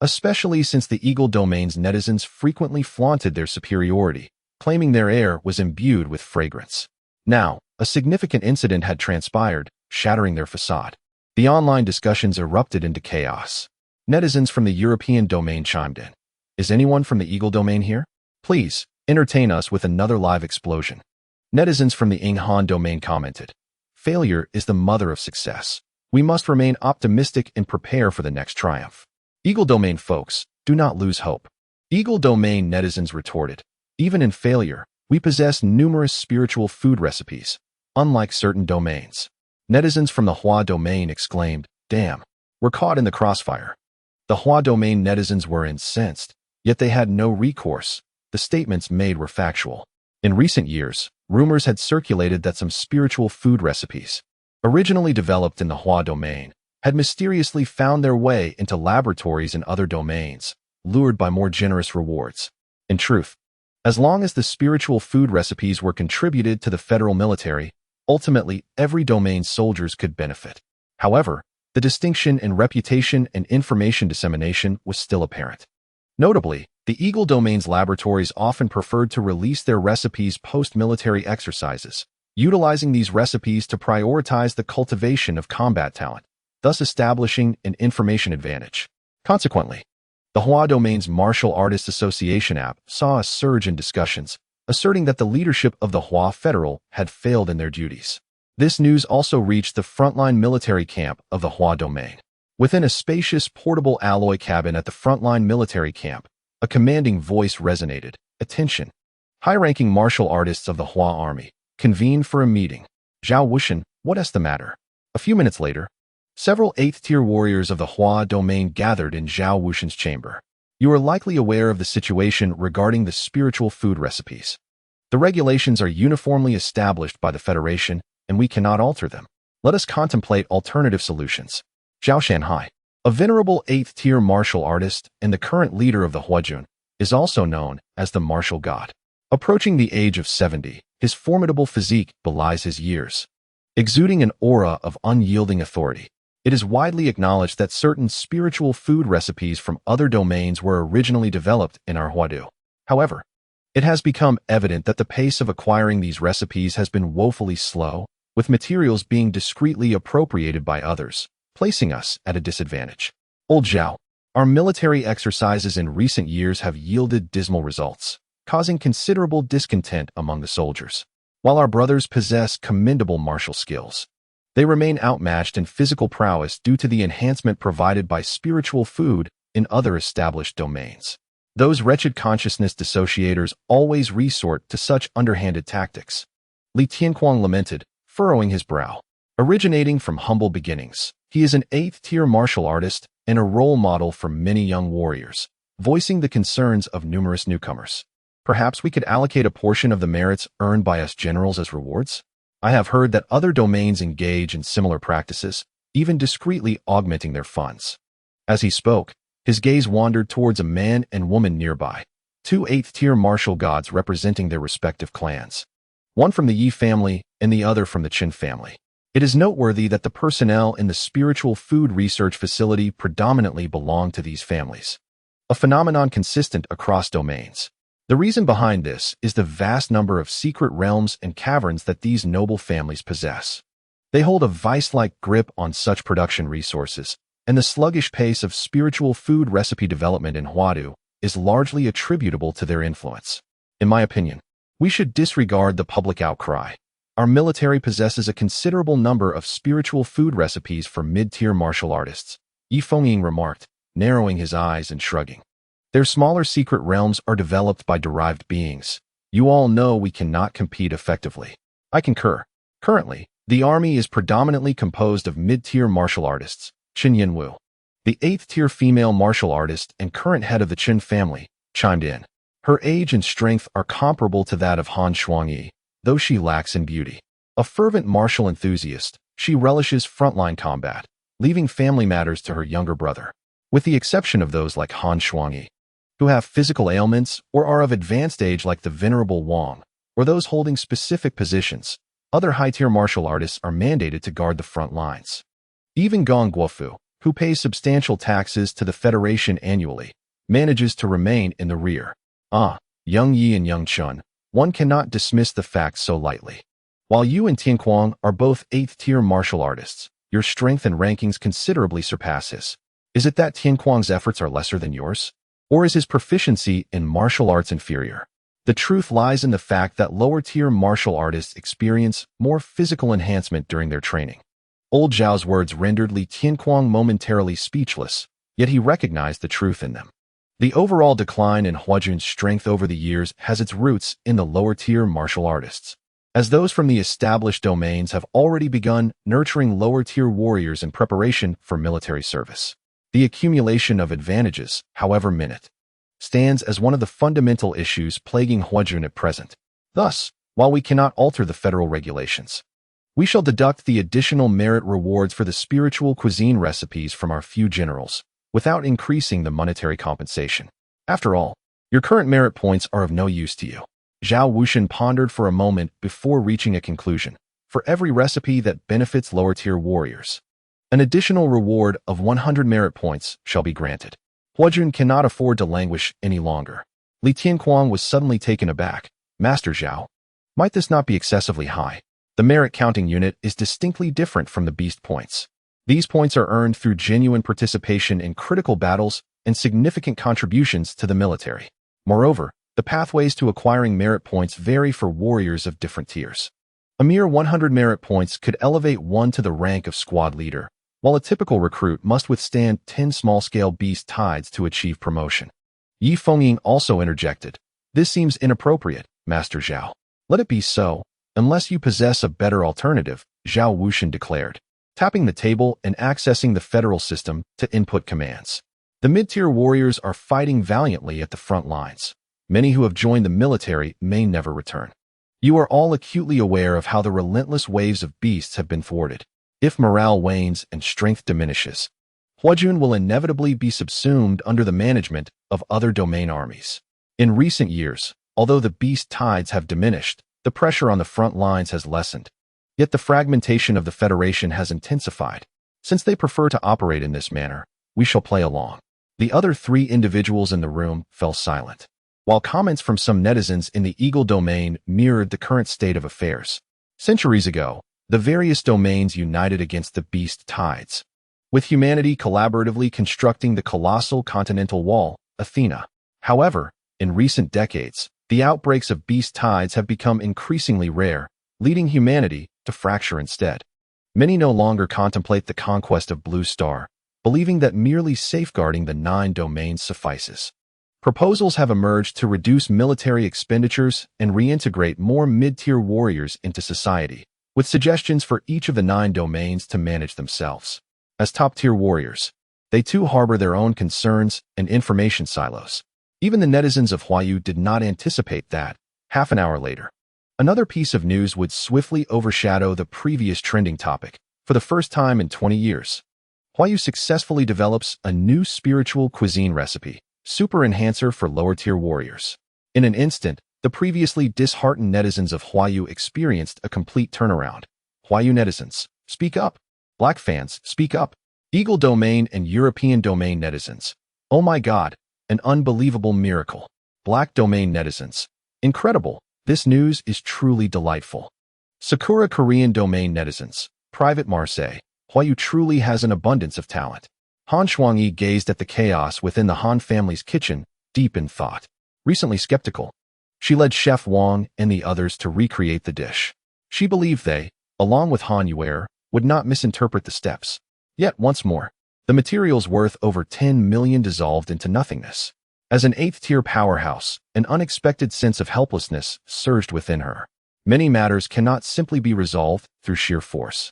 especially since the Eagle Domain's netizens frequently flaunted their superiority, claiming their air was imbued with fragrance. Now, a significant incident had transpired, shattering their facade. The online discussions erupted into chaos. Netizens from the European domain chimed in. Is anyone from the Eagle Domain here? Please, entertain us with another live explosion. Netizens from the Han domain commented. Failure is the mother of success. We must remain optimistic and prepare for the next triumph. Eagle Domain folks, do not lose hope. Eagle Domain netizens retorted. Even in failure, we possess numerous spiritual food recipes, unlike certain domains. Netizens from the Hua domain exclaimed, damn, we're caught in the crossfire. The Hua domain netizens were incensed, yet they had no recourse. The statements made were factual. In recent years, rumors had circulated that some spiritual food recipes, originally developed in the Hua domain, had mysteriously found their way into laboratories in other domains, lured by more generous rewards. In truth, as long as the spiritual food recipes were contributed to the federal military, ultimately every domain's soldiers could benefit. However, the distinction in reputation and information dissemination was still apparent. Notably, the Eagle Domain's laboratories often preferred to release their recipes post-military exercises, utilizing these recipes to prioritize the cultivation of combat talent, thus establishing an information advantage. Consequently, the Hua Domain's Martial Artists Association app saw a surge in discussions, asserting that the leadership of the Hua Federal had failed in their duties. This news also reached the frontline military camp of the Hua Domain. Within a spacious portable alloy cabin at the frontline military camp, a commanding voice resonated. Attention! High-ranking martial artists of the Hua Army convened for a meeting. Zhao Wuxian, what's the matter? A few minutes later, several 8th-tier warriors of the Hua Domain gathered in Zhao Wuxian's chamber. You are likely aware of the situation regarding the spiritual food recipes. The regulations are uniformly established by the Federation, and we cannot alter them. Let us contemplate alternative solutions. Zhao Shanhai, a venerable 8th-tier martial artist and the current leader of the Huajun, is also known as the Martial God. Approaching the age of 70, his formidable physique belies his years. Exuding an aura of unyielding authority, it is widely acknowledged that certain spiritual food recipes from other domains were originally developed in our Huadu. However, it has become evident that the pace of acquiring these recipes has been woefully slow, with materials being discreetly appropriated by others, placing us at a disadvantage. Old Zhao, our military exercises in recent years have yielded dismal results, causing considerable discontent among the soldiers. While our brothers possess commendable martial skills, they remain outmatched in physical prowess due to the enhancement provided by spiritual food in other established domains. Those wretched consciousness dissociators always resort to such underhanded tactics. Li Tianquang lamented, furrowing his brow. Originating from humble beginnings, he is an 8th-tier martial artist and a role model for many young warriors, voicing the concerns of numerous newcomers. Perhaps we could allocate a portion of the merits earned by us generals as rewards? I have heard that other domains engage in similar practices, even discreetly augmenting their funds. As he spoke, his gaze wandered towards a man and woman nearby, two 8th-tier martial gods representing their respective clans. One from the Yi family and the other from the Qin family. It is noteworthy that the personnel in the spiritual food research facility predominantly belong to these families, a phenomenon consistent across domains. The reason behind this is the vast number of secret realms and caverns that these noble families possess. They hold a vice-like grip on such production resources, and the sluggish pace of spiritual food recipe development in Huadu is largely attributable to their influence. In my opinion, we should disregard the public outcry. Our military possesses a considerable number of spiritual food recipes for mid-tier martial artists, Yi Fengying remarked, narrowing his eyes and shrugging. Their smaller secret realms are developed by derived beings. You all know we cannot compete effectively. I concur. Currently, the army is predominantly composed of mid-tier martial artists. Qin Yinwu, the 8th-tier female martial artist and current head of the Qin family, chimed in. Her age and strength are comparable to that of Han Shuangyi, though she lacks in beauty. A fervent martial enthusiast, she relishes frontline combat, leaving family matters to her younger brother. With the exception of those like Han Yanling, who have physical ailments or are of advanced age like the venerable Wang, or those holding specific positions, other high-tier martial artists are mandated to guard the front lines. Even Gong Guofu, who pays substantial taxes to the Federation annually, manages to remain in the rear. Young Yi and Young Chun, one cannot dismiss the facts so lightly. While you and Tianquang are both 8th-tier martial artists, your strength and rankings considerably surpass his. Is it that Tianquang's efforts are lesser than yours? Or is his proficiency in martial arts inferior? The truth lies in the fact that lower-tier martial artists experience more physical enhancement during their training. Old Zhao's words rendered Li Tianquang momentarily speechless, yet he recognized the truth in them. The overall decline in Huajun's strength over the years has its roots in the lower-tier martial artists, as those from the established domains have already begun nurturing lower-tier warriors in preparation for military service. The accumulation of advantages, however minute, stands as one of the fundamental issues plaguing Huajun at present. Thus, while we cannot alter the federal regulations, we shall deduct the additional merit rewards for the spiritual cuisine recipes from our few generals, without increasing the monetary compensation. After all, your current merit points are of no use to you. Zhao Wuxian pondered for a moment before reaching a conclusion. For every recipe that benefits lower-tier warriors, an additional reward of 100 merit points shall be granted. Huajun cannot afford to languish any longer. Li Tianquang was suddenly taken aback. Master Zhao, might this not be excessively high? The merit counting unit is distinctly different from the beast points. These points are earned through genuine participation in critical battles and significant contributions to the military. Moreover, the pathways to acquiring merit points vary for warriors of different tiers. A mere 100 merit points could elevate one to the rank of squad leader, while a typical recruit must withstand 10 small-scale beast tides to achieve promotion. Yi Fengying also interjected. This seems inappropriate, Master Zhao. Let it be so, unless you possess a better alternative, Zhao Wuxian declared, tapping the table and accessing the federal system to input commands. The mid-tier warriors are fighting valiantly at the front lines. Many who have joined the military may never return. You are all acutely aware of how the relentless waves of beasts have been thwarted. If morale wanes and strength diminishes, Huajun will inevitably be subsumed under the management of other domain armies. In recent years, although the beast tides have diminished, the pressure on the front lines has lessened. Yet the fragmentation of the Federation has intensified. Since they prefer to operate in this manner, we shall play along. The other 3 individuals in the room fell silent, while comments from some netizens in the Eagle domain mirrored the current state of affairs. Centuries ago, the various domains united against the beast tides, with humanity collaboratively constructing the colossal continental wall, Athena. However, in recent decades, the outbreaks of beast tides have become increasingly rare, leading humanity to fracture instead. Many no longer contemplate the conquest of Blue Star, believing that merely safeguarding the 9 domains suffices. Proposals have emerged to reduce military expenditures and reintegrate more mid-tier warriors into society, with suggestions for each of the 9 domains to manage themselves. As top-tier warriors, they too harbor their own concerns and information silos. Even the netizens of Huayu did not anticipate that, half an hour later, another piece of news would swiftly overshadow the previous trending topic. For the first time in 20 years, Huayu successfully develops a new spiritual cuisine recipe, Super Enhancer for lower-tier warriors. In an instant, the previously disheartened netizens of Huayu experienced a complete turnaround. Huayu netizens, speak up. Black fans, speak up. Eagle domain and European domain netizens, oh my god, an unbelievable miracle. Black domain netizens, incredible, this news is truly delightful. Sakura Korean domain netizens, Private Marseille, Huayu truly has an abundance of talent. Han Shuangyi gazed at the chaos within the Han family's kitchen, deep in thought. Recently skeptical, she led Chef Wang and the others to recreate the dish. She believed they, along with Han Yuer, would not misinterpret the steps. Yet once more, the materials worth over 10 million dissolved into nothingness. As an 8th-tier powerhouse, an unexpected sense of helplessness surged within her. Many matters cannot simply be resolved through sheer force.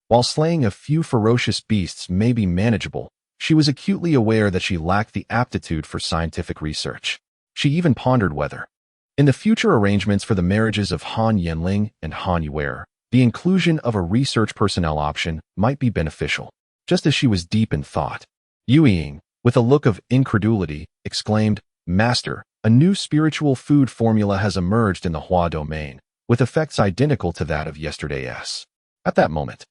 While slaying a few ferocious beasts may be manageable, she was acutely aware that she lacked the aptitude for scientific research. She even pondered whether, in the future arrangements for the marriages of Han Yanling and Han Yuer, the inclusion of a research personnel option might be beneficial. Just as she was deep in thought, Yu Ying, with a look of incredulity, exclaimed, "Master, a new spiritual food formula has emerged in the Hua domain, with effects identical to that of yesterday's." At that moment,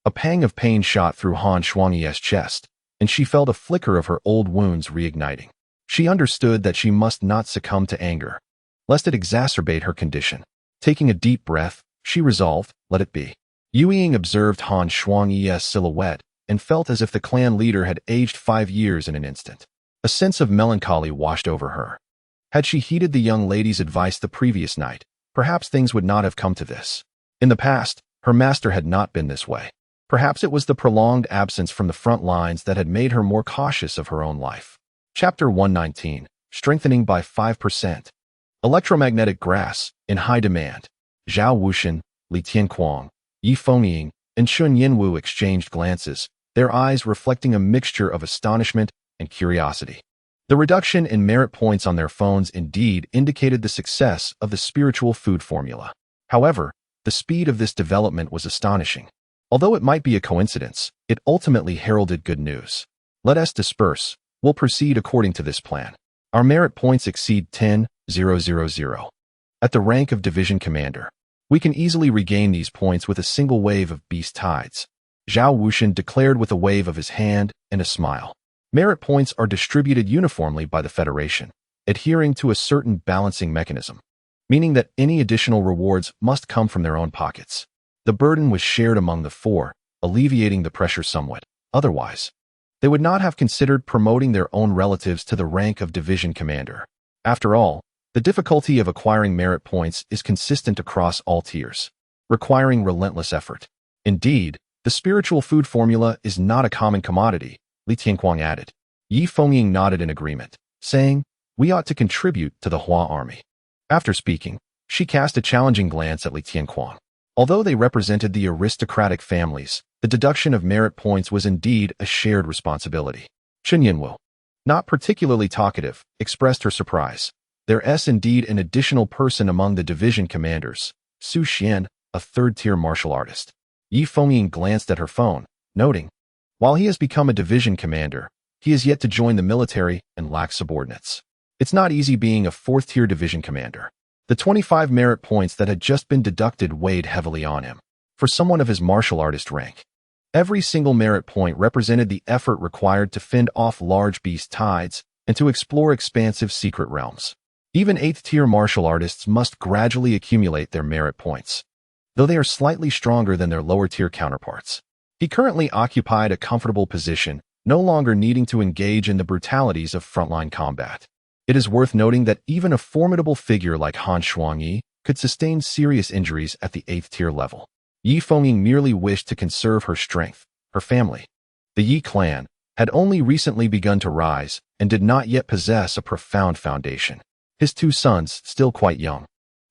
a pang of pain shot through Han Shuangyi's chest, and she felt a flicker of her old wounds reigniting. She understood that she must not succumb to anger, lest it exacerbate her condition. Taking a deep breath, she resolved, "Let it be." Yu Ying observed Han Shuangyi's silhouette and felt as if the clan leader had aged 5 years in an instant. A sense of melancholy washed over her. Had she heeded the young lady's advice the previous night, perhaps things would not have come to this. In the past, her master had not been this way. Perhaps it was the prolonged absence from the front lines that had made her more cautious of her own life. Chapter 119, Strengthening by 5%. Electromagnetic grass, in high demand. Zhao Wuxian, Li Tianquang, Yi Fengying, and Shun Yinwu exchanged glances, their eyes reflecting a mixture of astonishment and curiosity. The reduction in merit points on their phones indeed indicated the success of the spiritual food formula. However, the speed of this development was astonishing. Although it might be a coincidence, it ultimately heralded good news. Let us disperse. We'll proceed according to this plan. Our merit points exceed 10,000. At the rank of division commander, we can easily regain these points with a single wave of beast tides. Zhao Wuxian declared with a wave of his hand and a smile. Merit points are distributed uniformly by the Federation, adhering to a certain balancing mechanism, meaning that any additional rewards must come from their own pockets. The burden was shared among the four, alleviating the pressure somewhat. Otherwise, they would not have considered promoting their own relatives to the rank of division commander. After all, the difficulty of acquiring merit points is consistent across all tiers, requiring relentless effort. Indeed, the spiritual food formula is not a common commodity, Li Tianquang added. Yi Fengying nodded in agreement, saying, "We ought to contribute to the Hua army." After speaking, she cast a challenging glance at Li Tianquang. Although they represented the aristocratic families, the deduction of merit points was indeed a shared responsibility. Chen Yinwu, not particularly talkative, expressed her surprise. There's indeed an additional person among the division commanders, Su Xuan, a third-tier martial artist. Yi Fengying glanced at her phone, noting, while he has become a division commander, he is yet to join the military and lacks subordinates. It's not easy being a fourth-tier division commander. The 25 merit points that had just been deducted weighed heavily on him. For someone of his martial artist rank, every single merit point represented the effort required to fend off large beast tides and to explore expansive secret realms. Even 8th-tier martial artists must gradually accumulate their merit points, though they are slightly stronger than their lower-tier counterparts. He currently occupied a comfortable position, no longer needing to engage in the brutalities of frontline combat. It is worth noting that even a formidable figure like Han Shuangyi could sustain serious injuries at the 8th-tier level. Yi Fengying merely wished to conserve her strength. Her family, the Yi clan, had only recently begun to rise and did not yet possess a profound foundation. His 2 sons, still quite young,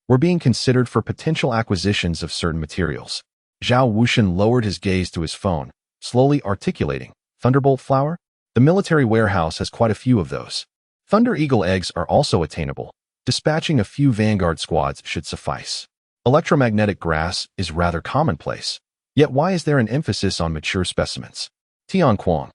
were being considered for potential acquisitions of certain materials. Zhao Wuxian lowered his gaze to his phone, slowly articulating, "Thunderbolt flower? The military warehouse has quite a few of those. Thunder Eagle eggs are also attainable. Dispatching a few vanguard squads should suffice. Electromagnetic grass is rather commonplace. Yet why is there an emphasis on mature specimens? Tianquang,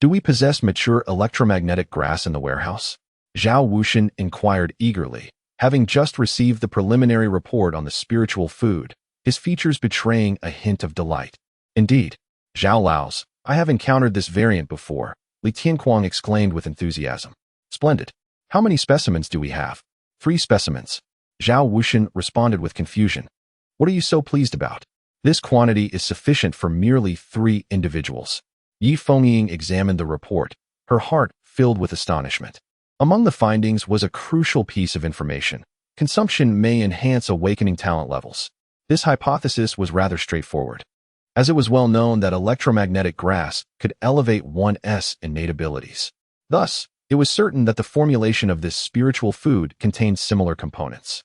do we possess mature electromagnetic grass in the warehouse?" Zhao Wuxian inquired eagerly, having just received the preliminary report on the spiritual food, his features betraying a hint of delight. "Indeed, Zhao Laos, I have encountered this variant before," Li Tianquang exclaimed with enthusiasm. "Splendid. How many specimens do we have?" 3 specimens. Zhao Wuxian responded with confusion. "What are you so pleased about? This quantity is sufficient for merely 3 individuals." Yi Fengying examined the report, her heart filled with astonishment. Among the findings was a crucial piece of information. Consumption may enhance awakening talent levels. This hypothesis was rather straightforward, as it was well known that electromagnetic grass could elevate one's innate abilities. Thus, it was certain that the formulation of this spiritual food contained similar components.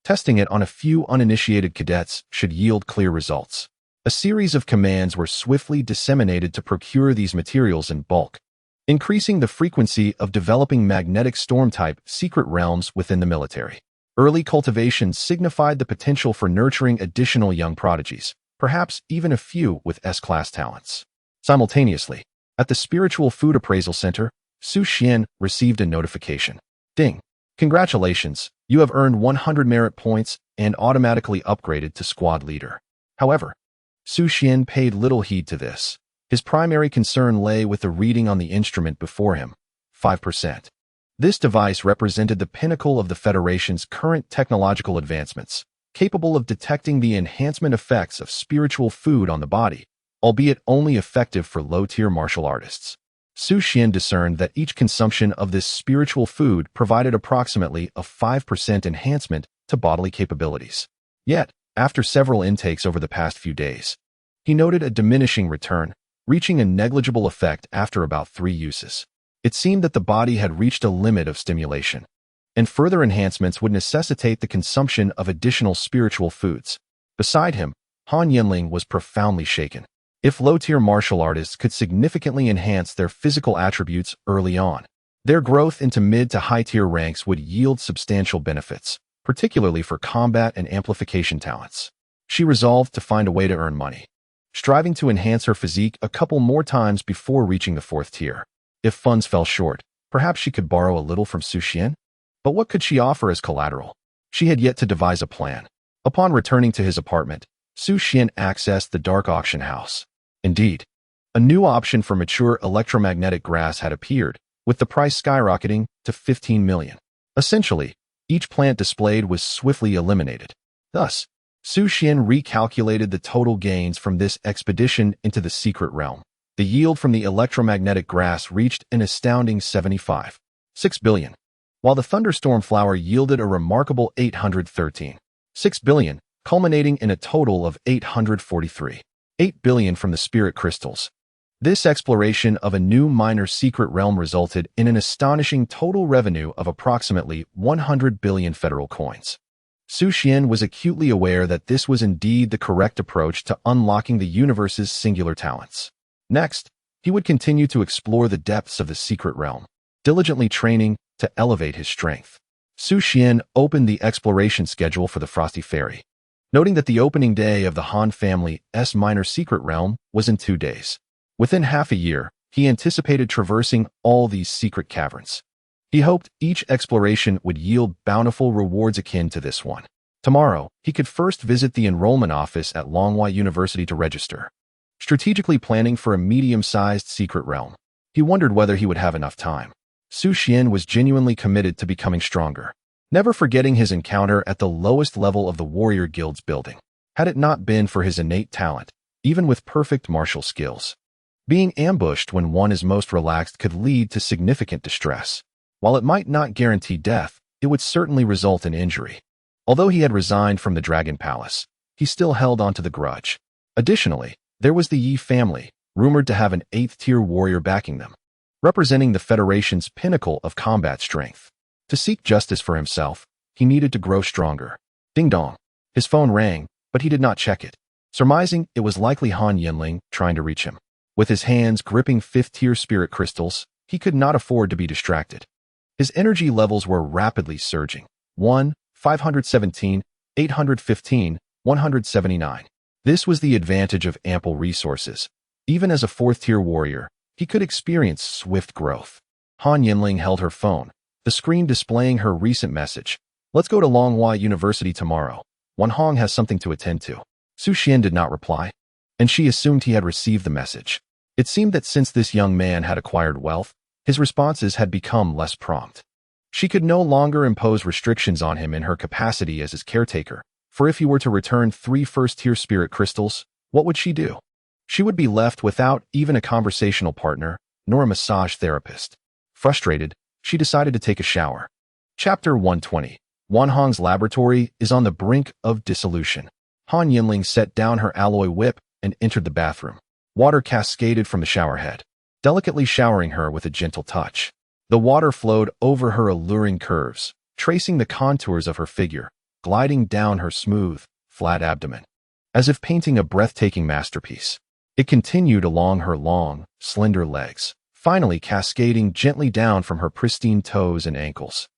Testing it on a few uninitiated cadets should yield clear results. A series of commands were swiftly disseminated to procure these materials in bulk, increasing the frequency of developing magnetic storm-type secret realms within the military. Early cultivation signified the potential for nurturing additional young prodigies, perhaps even a few with S-class talents. Simultaneously, at the Spiritual Food Appraisal Center, Su Xuan received a notification. Ding! Congratulations, you have earned 100 merit points and automatically upgraded to squad leader. However, Su Xuan paid little heed to this. His primary concern lay with the reading on the instrument before him, 5%. This device represented the pinnacle of the Federation's current technological advancements, capable of detecting the enhancement effects of spiritual food on the body, albeit only effective for low-tier martial artists. Su Xuan discerned that each consumption of this spiritual food provided approximately a 5% enhancement to bodily capabilities. Yet, after several intakes over the past few days, he noted a diminishing return, reaching a negligible effect after about 3 uses. It seemed that the body had reached a limit of stimulation, and further enhancements would necessitate the consumption of additional spiritual foods. Beside him, Han Yanling was profoundly shaken. If low-tier martial artists could significantly enhance their physical attributes early on, their growth into mid to high-tier ranks would yield substantial benefits, particularly for combat and amplification talents. She resolved to find a way to earn money, striving to enhance her physique a couple more times before reaching the 4th tier. If funds fell short, perhaps she could borrow a little from Su Xuan? But what could she offer as collateral? She had yet to devise a plan. Upon returning to his apartment, Su Xuan accessed the dark auction house. Indeed, a new option for mature electromagnetic grass had appeared, with the price skyrocketing to 15 million. Essentially, each plant displayed was swiftly eliminated. Thus, Su Xuan recalculated the total gains from this expedition into the secret realm. The yield from the electromagnetic grass reached an astounding 75.6 billion, while the thunderstorm flower yielded a remarkable 813.6 billion, culminating in a total of 843.8 billion from the spirit crystals. This exploration of a new minor secret realm resulted in an astonishing total revenue of approximately 100 billion federal coins. Su Xuan was acutely aware that this was indeed the correct approach to unlocking the universe's singular talents. Next, he would continue to explore the depths of the secret realm, diligently training to elevate his strength. Su Xuan opened the exploration schedule for the Frosty Fairy, noting that the opening day of the Han family's minor secret realm was in 2 days. Within half a year, he anticipated traversing all these secret caverns. He hoped each exploration would yield bountiful rewards akin to this one. Tomorrow, he could first visit the enrollment office at Longhua University to register. Strategically planning for a medium-sized secret realm, he wondered whether he would have enough time. Su Xuan was genuinely committed to becoming stronger, never forgetting his encounter at the lowest level of the Warrior Guild's building. Had it not been for his innate talent, even with perfect martial skills, being ambushed when one is most relaxed could lead to significant distress. While it might not guarantee death, it would certainly result in injury. Although he had resigned from the Dragon Palace, he still held on to the grudge. Additionally, there was the Yi family, rumored to have an 8th-tier warrior backing them, representing the Federation's pinnacle of combat strength. To seek justice for himself, he needed to grow stronger. Ding dong. His phone rang, but he did not check it, surmising it was likely Han Yanling trying to reach him. With his hands gripping 5th-tier spirit crystals, he could not afford to be distracted. His energy levels were rapidly surging. 517, 815, 179. This was the advantage of ample resources. Even as a 4th-tier warrior, he could experience swift growth. Han Yanling held her phone, the screen displaying her recent message. Let's go to Longhua University tomorrow. Wan Hong has something to attend to. Su Xuan did not reply, and she assumed he had received the message. It seemed that since this young man had acquired wealth, his responses had become less prompt. She could no longer impose restrictions on him in her capacity as his caretaker, for if he were to return 3 first-tier spirit crystals, what would she do? She would be left without even a conversational partner, nor a massage therapist. Frustrated, she decided to take a shower. Chapter 120. Wan Hong's laboratory is on the brink of dissolution. Han Yanling set down her alloy whip and entered the bathroom. Water cascaded from the shower head, delicately showering her with a gentle touch. The water flowed over her alluring curves, tracing the contours of her figure, gliding down her smooth, flat abdomen, as if painting a breathtaking masterpiece. It continued along her long, slender legs, finally cascading gently down from her pristine toes and ankles.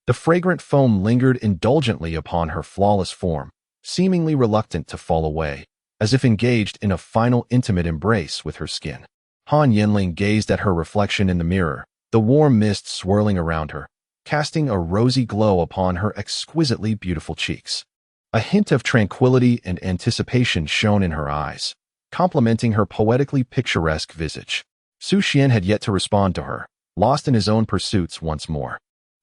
The fragrant foam lingered indulgently upon her flawless form, seemingly reluctant to fall away, as if engaged in a final intimate embrace with her skin. Han Yanling gazed at her reflection in the mirror, the warm mist swirling around her, casting a rosy glow upon her exquisitely beautiful cheeks. A hint of tranquility and anticipation shone in her eyes, complementing her poetically picturesque visage. Su Xuan had yet to respond to her, lost in his own pursuits once more.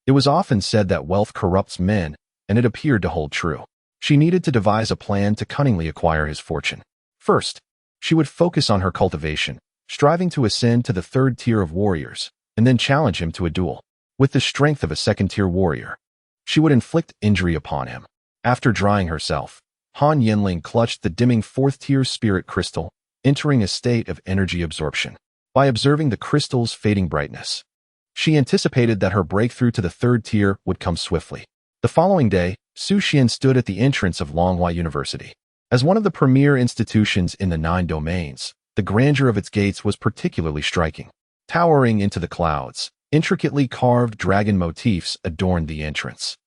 It was often said that wealth corrupts men, and it appeared to hold true. She needed to devise a plan to cunningly acquire his fortune. First, she would focus on her cultivation, striving to ascend to the third tier of warriors, and then challenge him to a duel. With the strength of a second-tier warrior, she would inflict injury upon him. After drying herself, Han Yanling clutched the dimming fourth-tier spirit crystal, entering a state of energy absorption. By observing the crystal's fading brightness, she anticipated that her breakthrough to the third tier would come swiftly. The following day, Su Xuan stood at the entrance of Longhua University. As one of the premier institutions in the 9 domains, the grandeur of its gates was particularly striking. Towering into the clouds, intricately carved dragon motifs adorned the entrance.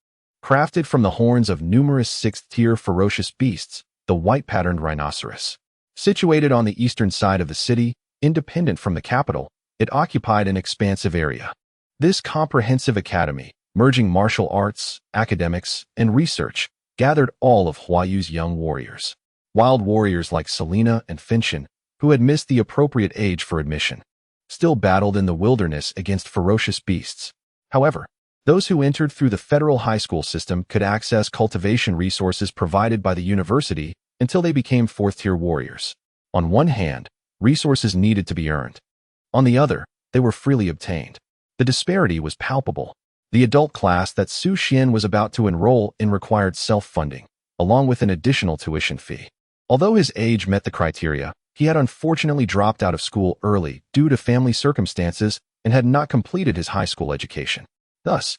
Crafted from the horns of numerous sixth-tier ferocious beasts, the white-patterned rhinoceros. Situated on the eastern side of the city, independent from the capital, it occupied an expansive area. This comprehensive academy, merging martial arts, academics, and research, gathered all of Huayu's young warriors. Wild warriors like Selena and Finchin, who had missed the appropriate age for admission, still battled in the wilderness against ferocious beasts. However, those who entered through the federal high school system could access cultivation resources provided by the university until they became fourth-tier warriors. On one hand, resources needed to be earned. On the other, they were freely obtained. The disparity was palpable. The adult class that Su Xuan was about to enroll in required self-funding, along with an additional tuition fee. Although his age met the criteria, he had unfortunately dropped out of school early due to family circumstances and had not completed his high school education. Thus,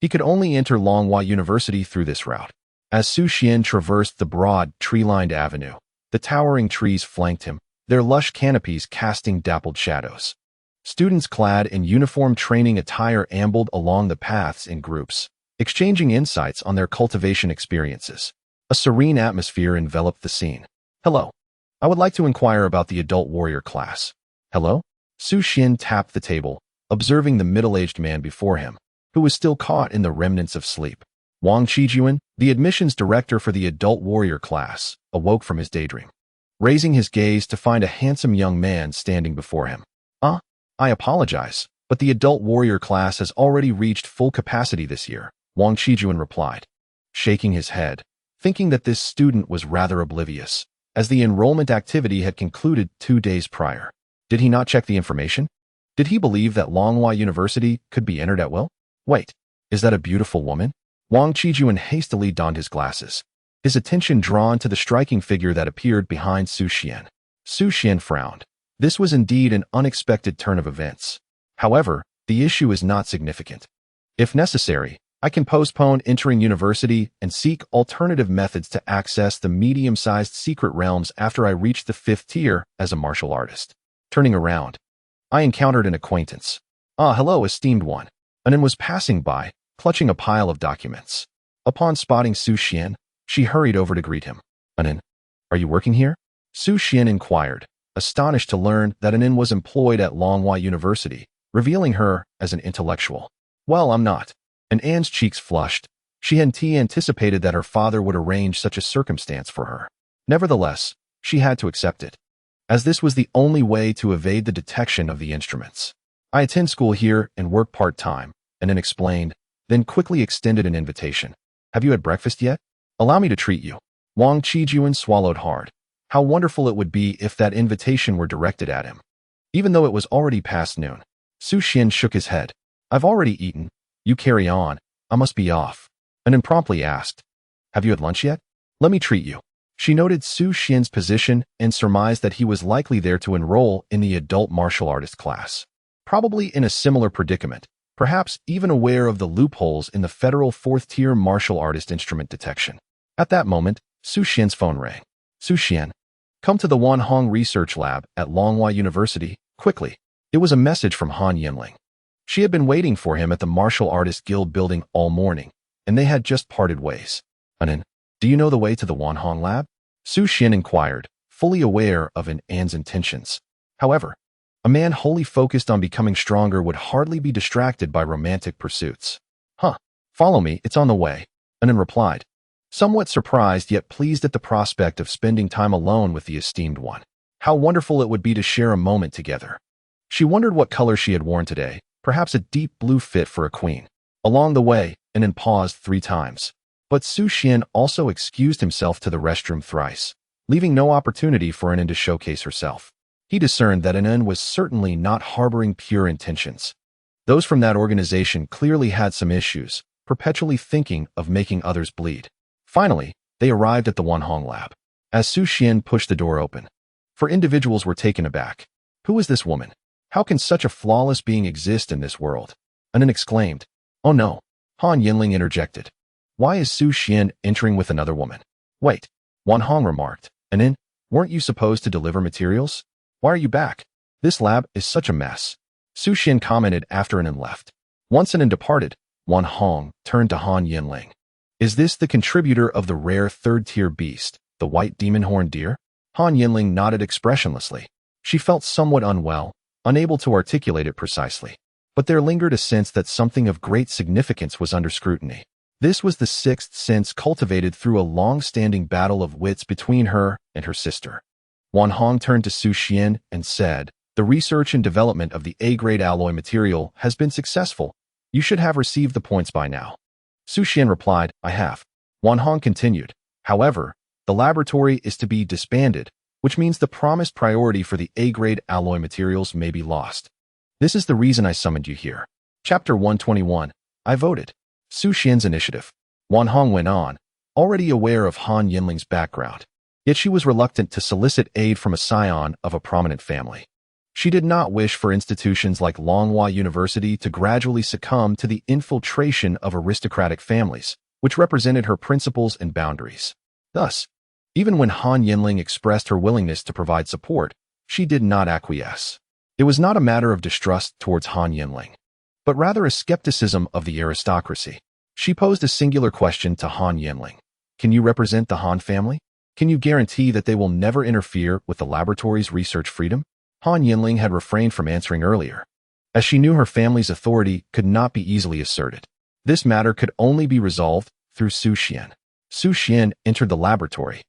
he could only enter Longhua University through this route. As Su Xuan traversed the broad, tree-lined avenue, the towering trees flanked him, their lush canopies casting dappled shadows. Students clad in uniform training attire ambled along the paths in groups, exchanging insights on their cultivation experiences. A serene atmosphere enveloped the scene. "Hello. I would like to inquire about the adult warrior class." "Hello?" Su Xuan tapped the table, observing the middle-aged man before him, who was still caught in the remnants of sleep. Wang Qijuan, the admissions director for the adult warrior class, awoke from his daydream, raising his gaze to find a handsome young man standing before him. I apologize, but the adult warrior class has already reached full capacity this year," Wang Qijuan replied, shaking his head, thinking that this student was rather oblivious, as the enrollment activity had concluded 2 days prior. Did he not check the information? Did he believe that Longhua University could be entered at will? Wait, is that a beautiful woman? Wang Qijuan hastily donned his glasses, his attention drawn to the striking figure that appeared behind Su Xuan. Su Xuan frowned. This was indeed an unexpected turn of events. However, the issue is not significant. If necessary, I can postpone entering university and seek alternative methods to access the medium-sized secret realms after I reach the 5th tier as a martial artist. Turning around, I encountered an acquaintance. Hello, esteemed one. Anin was passing by, clutching a pile of documents. Upon spotting Su Xuan, she hurried over to greet him. "Anin, are you working here?" Su Xuan inquired, astonished to learn that Anin was employed at Longhua University, revealing her as an intellectual. "Well, I'm not." And Anne's cheeks flushed. She had anticipated that her father would arrange such a circumstance for her. Nevertheless, she had to accept it, as this was the only way to evade the detection of the instruments. "I attend school here and work part-time," Anin explained, then quickly extended an invitation. "Have you had breakfast yet? Allow me to treat you." Wang Qijuan swallowed hard. How wonderful it would be if that invitation were directed at him. Even though it was already past noon, Su Xuan shook his head. "I've already eaten. You carry on. I must be off." Anin promptly asked, "Have you had lunch yet? Let me treat you." She noted Su Xuan's position and surmised that he was likely there to enroll in the adult martial artist class. Probably in a similar predicament, perhaps even aware of the loopholes in the federal 4th-tier martial artist instrument detection. At that moment, Su Xuan's phone rang. "Su Xuan, come to the Wanhong Research Lab at Longhua University, quickly." It was a message from Han Yanling. She had been waiting for him at the Martial Artist Guild building all morning, and they had just parted ways. "Anin, do you know the way to the Wanhong Lab?" Su Xuan inquired, fully aware of An's intentions. However, a man wholly focused on becoming stronger would hardly be distracted by romantic pursuits. Huh, follow me, it's on the way, An replied, somewhat surprised yet pleased at the prospect of spending time alone with the esteemed one. How wonderful it would be to share a moment together. She wondered what color she had worn today, perhaps a deep blue fit for a queen. Along the way, An paused 3 times. But Su Xuan also excused himself to the restroom thrice, leaving no opportunity for An to showcase herself. He discerned that An was certainly not harboring pure intentions. Those from that organization clearly had some issues, perpetually thinking of making others bleed. Finally, they arrived at the Wanhong lab. As Su Xuan pushed the door open, 4 individuals were taken aback. Who is this woman? How can such a flawless being exist in this world? An exclaimed. Oh no, Han Yanling interjected. Why is Su Xuan entering with another woman? Wait, Wanhong remarked. An, weren't you supposed to deliver materials? Why are you back? This lab is such a mess. Su Xuan commented after An left. Once An departed, Wanhong turned to Han Yanling. Is this the contributor of the rare 3rd-tier beast, the white demon horned deer? Han Yanling nodded expressionlessly. She felt somewhat unwell, unable to articulate it precisely. But there lingered a sense that something of great significance was under scrutiny. This was the 6th sense cultivated through a long-standing battle of wits between her and her sister. Wanhong turned to Su Xuan and said, the research and development of the A-grade alloy material has been successful. You should have received the points by now. Su Xuan replied, I have. Wanhong continued, however, the laboratory is to be disbanded, which means the promised priority for the A-grade alloy materials may be lost. This is the reason I summoned you here. Chapter 121. I voted. Su Xuan's initiative. Wanhong went on, already aware of Han Yanling's background. Yet she was reluctant to solicit aid from a scion of a prominent family. She did not wish for institutions like Longhua University to gradually succumb to the infiltration of aristocratic families, which represented her principles and boundaries. Thus, even when Han Yanling expressed her willingness to provide support, she did not acquiesce. It was not a matter of distrust towards Han Yanling, but rather a skepticism of the aristocracy. She posed a singular question to Han Yanling. Can you represent the Han family? Can you guarantee that they will never interfere with the laboratory's research freedom? Han Yanling had refrained from answering earlier, as she knew her family's authority could not be easily asserted. This matter could only be resolved through Su Xuan. Su Xuan entered the laboratory,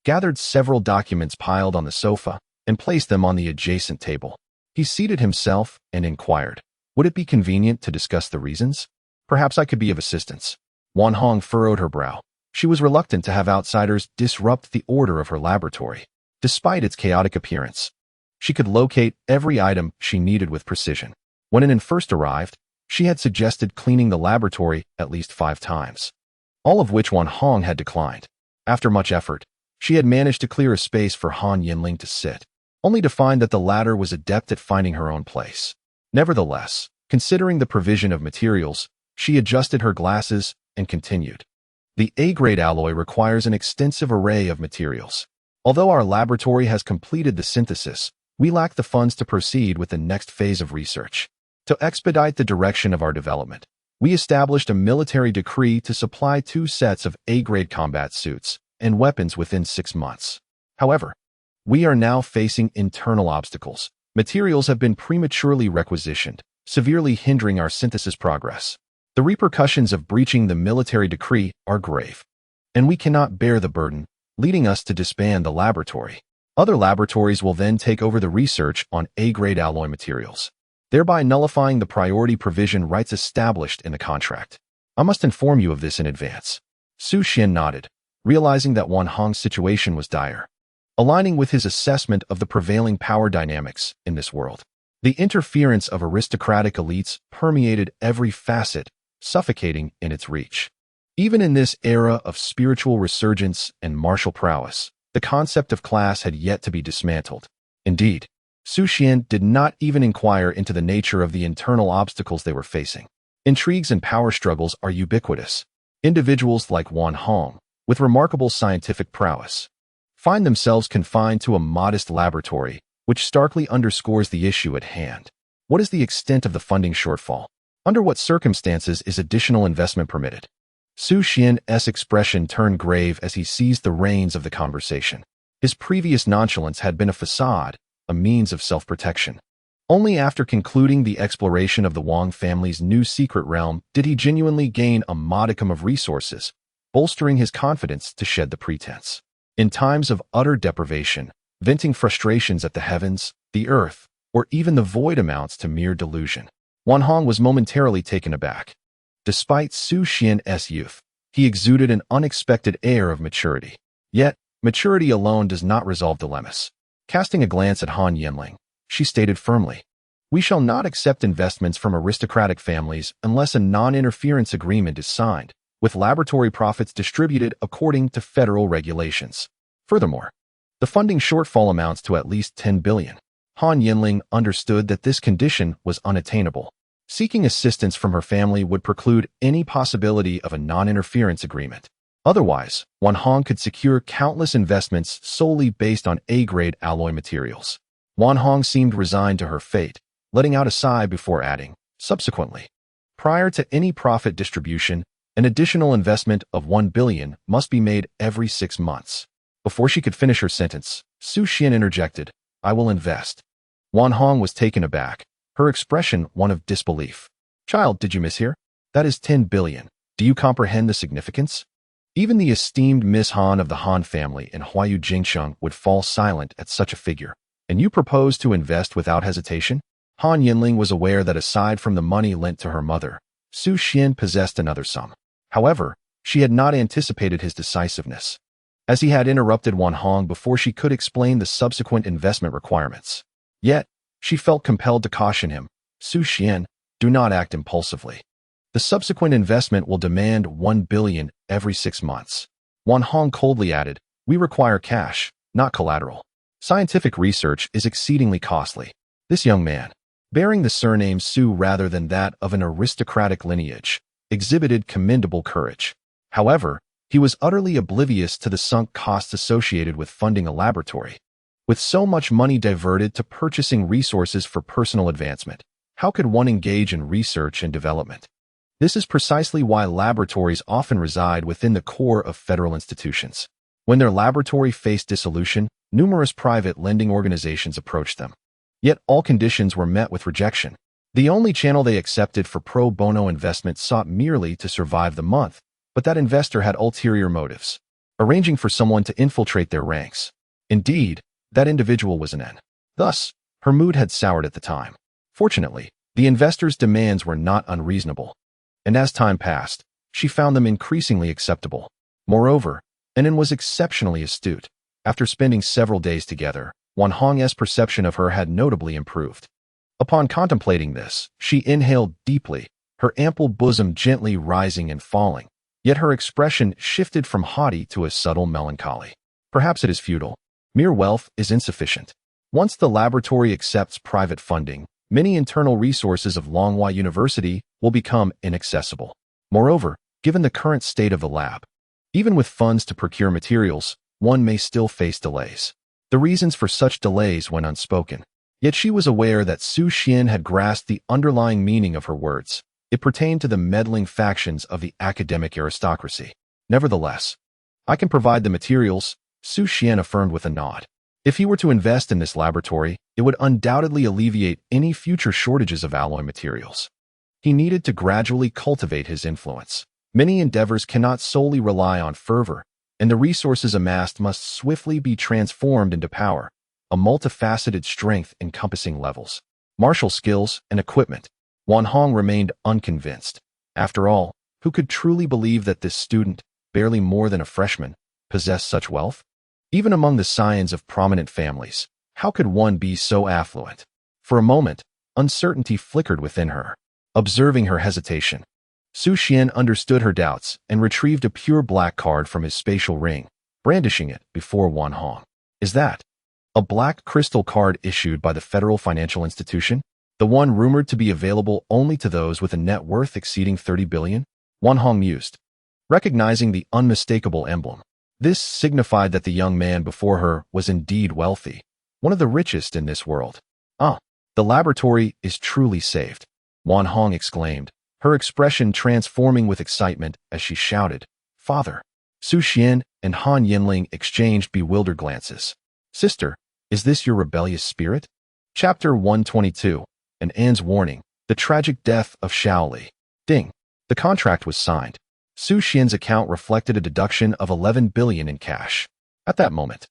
gathered several documents piled on the sofa, and placed them on the adjacent table. He seated himself and inquired, would it be convenient to discuss the reasons? Perhaps I could be of assistance. Wanhong furrowed her brow. She was reluctant to have outsiders disrupt the order of her laboratory. Despite its chaotic appearance, she could locate every item she needed with precision. When An first arrived, she had suggested cleaning the laboratory at least 5 times, all of which Wanhong had declined. After much effort, she had managed to clear a space for Han Yanling to sit, only to find that the latter was adept at finding her own place. Nevertheless, considering the provision of materials, she adjusted her glasses and continued. The A-grade alloy requires an extensive array of materials. Although our laboratory has completed the synthesis, we lack the funds to proceed with the next phase of research. To expedite the direction of our development, we established a military decree to supply 2 sets of A-grade combat suits and weapons within 6 months. However, we are now facing internal obstacles. Materials have been prematurely requisitioned, severely hindering our synthesis progress. The repercussions of breaching the military decree are grave, and we cannot bear the burden, leading us to disband the laboratory. Other laboratories will then take over the research on A-grade alloy materials, thereby nullifying the priority provision rights established in the contract. I must inform you of this in advance. Su Xuan nodded, realizing that Wanhong's situation was dire, aligning with his assessment of the prevailing power dynamics in this world. The interference of aristocratic elites permeated every facet, suffocating in its reach. Even in this era of spiritual resurgence and martial prowess, the concept of class had yet to be dismantled. Indeed, Su Xuan did not even inquire into the nature of the internal obstacles they were facing. Intrigues and power struggles are ubiquitous. Individuals like Wanhong, with remarkable scientific prowess, find themselves confined to a modest laboratory, which starkly underscores the issue at hand. What is the extent of the funding shortfall? Under what circumstances is additional investment permitted? Su Xuan's expression turned grave as he seized the reins of the conversation. His previous nonchalance had been a facade, a means of self-protection. Only after concluding the exploration of the Wang family's new secret realm did he genuinely gain a modicum of resources, bolstering his confidence to shed the pretense. In times of utter deprivation, venting frustrations at the heavens, the earth, or even the void amounts to mere delusion. Wan Hong was momentarily taken aback. Despite Su Xuan's youth, he exuded an unexpected air of maturity. Yet, maturity alone does not resolve dilemmas. Casting a glance at Han Yanling, she stated firmly, "We shall not accept investments from aristocratic families unless a non-interference agreement is signed, with laboratory profits distributed according to federal regulations." Furthermore, the funding shortfall amounts to at least 10 billion. Han Yanling understood that this condition was unattainable. Seeking assistance from her family would preclude any possibility of a non-interference agreement. Otherwise, Wan Hong could secure countless investments solely based on A-grade alloy materials. Wan Hong seemed resigned to her fate, letting out a sigh before adding, "Subsequently, prior to any profit distribution, an additional investment of 1 billion must be made every 6 months. Before she could finish her sentence, Su Xuan interjected, "I will invest." Wan Hong was taken aback, her expression one of disbelief. "Child, did you mishear? That is 10 billion. Do you comprehend the significance?" Even the esteemed Miss Han of the Han family in Huayu Jingsheng would fall silent at such a figure. "And you propose to invest without hesitation?" Han Yanling was aware that aside from the money lent to her mother, Su Xuan possessed another sum. However, she had not anticipated his decisiveness, as he had interrupted Wan Hong before she could explain the subsequent investment requirements. Yet, she felt compelled to caution him, "Su Xuan, do not act impulsively. The subsequent investment will demand 1 billion every 6 months. Wan Hong coldly added, "We require cash, not collateral. Scientific research is exceedingly costly." This young man, bearing the surname Su rather than that of an aristocratic lineage, exhibited commendable courage. However, he was utterly oblivious to the sunk costs associated with funding a laboratory. With so much money diverted to purchasing resources for personal advancement, how could one engage in research and development? This is precisely why laboratories often reside within the core of federal institutions. When their laboratory faced dissolution, numerous private lending organizations approached them. Yet all conditions were met with rejection. The only channel they accepted for pro bono investment sought merely to survive the month, but that investor had ulterior motives, arranging for someone to infiltrate their ranks. Indeed, that individual was an N. Thus, her mood had soured at the time. Fortunately, the investor's demands were not unreasonable, and as time passed, she found them increasingly acceptable. Moreover, N was exceptionally astute. After spending several days together, Wan Hong's perception of her had notably improved. Upon contemplating this, she inhaled deeply, her ample bosom gently rising and falling, yet her expression shifted from haughty to a subtle melancholy. Perhaps it is futile. Mere wealth is insufficient. Once the laboratory accepts private funding, many internal resources of Longhua University will become inaccessible. Moreover, given the current state of the lab, even with funds to procure materials, one may still face delays. The reasons for such delays went unspoken. Yet she was aware that Su Xuan had grasped the underlying meaning of her words. It pertained to the meddling factions of the academic aristocracy. Nevertheless, "I can provide the materials," Su Xuan affirmed with a nod. If he were to invest in this laboratory, it would undoubtedly alleviate any future shortages of alloy materials. He needed to gradually cultivate his influence. Many endeavors cannot solely rely on fervor, and the resources amassed must swiftly be transformed into power, a multifaceted strength encompassing levels, martial skills, and equipment. Wan Hong remained unconvinced. After all, who could truly believe that this student, barely more than a freshman, possessed such wealth? Even among the scions of prominent families, how could one be so affluent? For a moment, uncertainty flickered within her. Observing her hesitation, Su Xuan understood her doubts and retrieved a pure black card from his spatial ring, brandishing it before Wan Hong. "Is that a black crystal card issued by the Federal Financial Institution? The one rumored to be available only to those with a net worth exceeding 30 billion? Wan Hong mused, recognizing the unmistakable emblem. This signified that the young man before her was indeed wealthy, one of the richest in this world. "Ah, the laboratory is truly saved," Wan Hong exclaimed, her expression transforming with excitement as she shouted, "Father, Su Xuan and Han Yanling exchanged bewildered glances. Sister, is this your rebellious spirit? Chapter 122, and Anne's warning, the tragic death of Shaoli. Ding. The contract was signed. Su Xian's account reflected a deduction of 11 billion in cash. At that moment,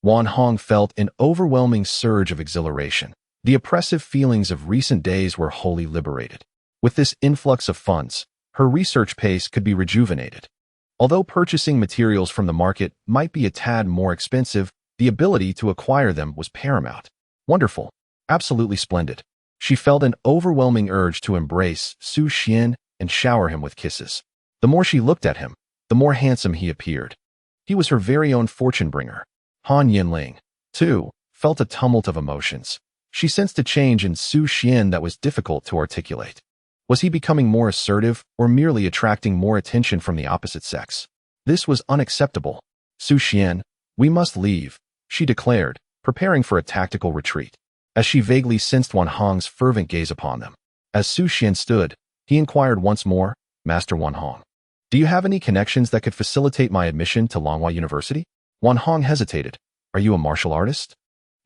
Wan Hong felt an overwhelming surge of exhilaration. The oppressive feelings of recent days were wholly liberated. With this influx of funds, her research pace could be rejuvenated. Although purchasing materials from the market might be a tad more expensive, the ability to acquire them was paramount. Wonderful. Absolutely splendid. She felt an overwhelming urge to embrace Su Xuan and shower him with kisses. The more she looked at him, the more handsome he appeared. He was her very own fortune bringer. Han Yanling, too, felt a tumult of emotions. She sensed a change in Su Xuan that was difficult to articulate. Was he becoming more assertive or merely attracting more attention from the opposite sex? This was unacceptable. Su Xuan, we must leave, she declared, preparing for a tactical retreat. As she vaguely sensed Wan Hong's fervent gaze upon them. As Su Xuan stood, he inquired once more, Master Wan Hong, do you have any connections that could facilitate my admission to Longhua University? Wan Hong hesitated. Are you a martial artist?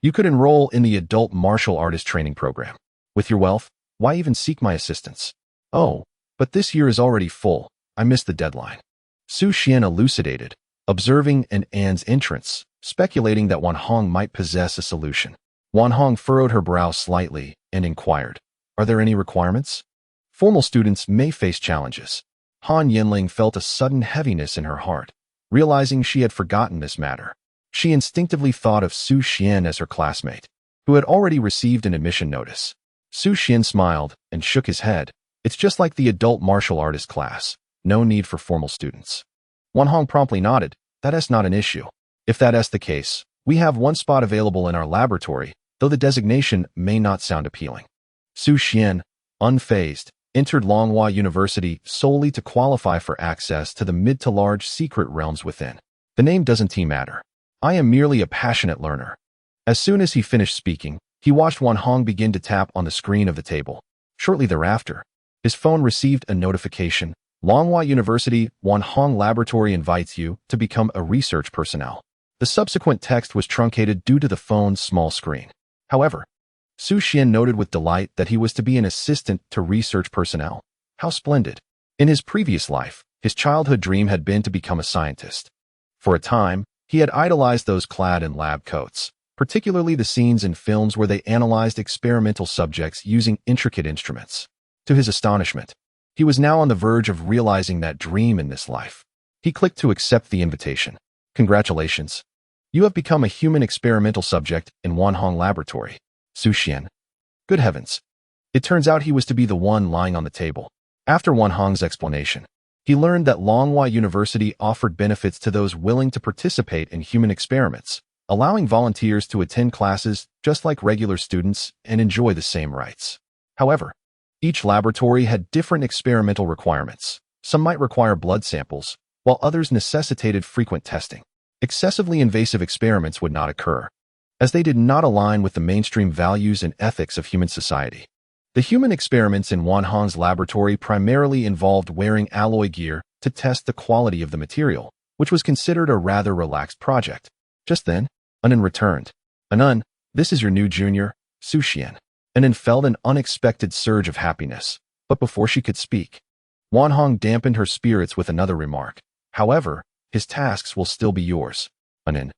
You could enroll in the adult martial artist training program. With your wealth, why even seek my assistance? Oh, but this year is already full. I missed the deadline. Su Xuan elucidated, observing Anne's entrance, speculating that Wan Hong might possess a solution. Wan Hong furrowed her brow slightly and inquired, are there any requirements? Formal students may face challenges. Han Yanling felt a sudden heaviness in her heart, realizing she had forgotten this matter. She instinctively thought of Su Xuan as her classmate, who had already received an admission notice. Su Xuan smiled and shook his head. It's just like the adult martial artist class. No need for formal students. Wan Hong promptly nodded. That's not an issue. If that's the case, we have one spot available in our laboratory, though the designation may not sound appealing. Su Xuan, unfazed, entered Longhua University solely to qualify for access to the mid to large secret realms within. The name doesn't matter. I am merely a passionate learner. As soon as he finished speaking, he watched Wan Hong begin to tap on the screen of the table. Shortly thereafter, his phone received a notification. Longhua University Wan Hong Laboratory invites you to become a research personnel. The subsequent text was truncated due to the phone's small screen. However, Su Xuan noted with delight that he was to be an assistant to research personnel. How splendid. In his previous life, his childhood dream had been to become a scientist. For a time, he had idolized those clad in lab coats, particularly the scenes in films where they analyzed experimental subjects using intricate instruments. To his astonishment, he was now on the verge of realizing that dream in this life. He clicked to accept the invitation. Congratulations. You have become a human experimental subject in Wan Hong Laboratory. Su Xuan. Good heavens. It turns out he was to be the one lying on the table. After Wan Hong's explanation, he learned that Longhua University offered benefits to those willing to participate in human experiments, allowing volunteers to attend classes just like regular students and enjoy the same rights. However, each laboratory had different experimental requirements. Some might require blood samples, while others necessitated frequent testing. Excessively invasive experiments would not occur, as they did not align with the mainstream values and ethics of human society. The human experiments in Wan Hong's laboratory primarily involved wearing alloy gear to test the quality of the material, which was considered a rather relaxed project. Just then, Anan returned. Anan, this is your new junior, Su Xuan. Anan felt an unexpected surge of happiness, but before she could speak, Wan Hong dampened her spirits with another remark. However, his tasks will still be yours. Anan.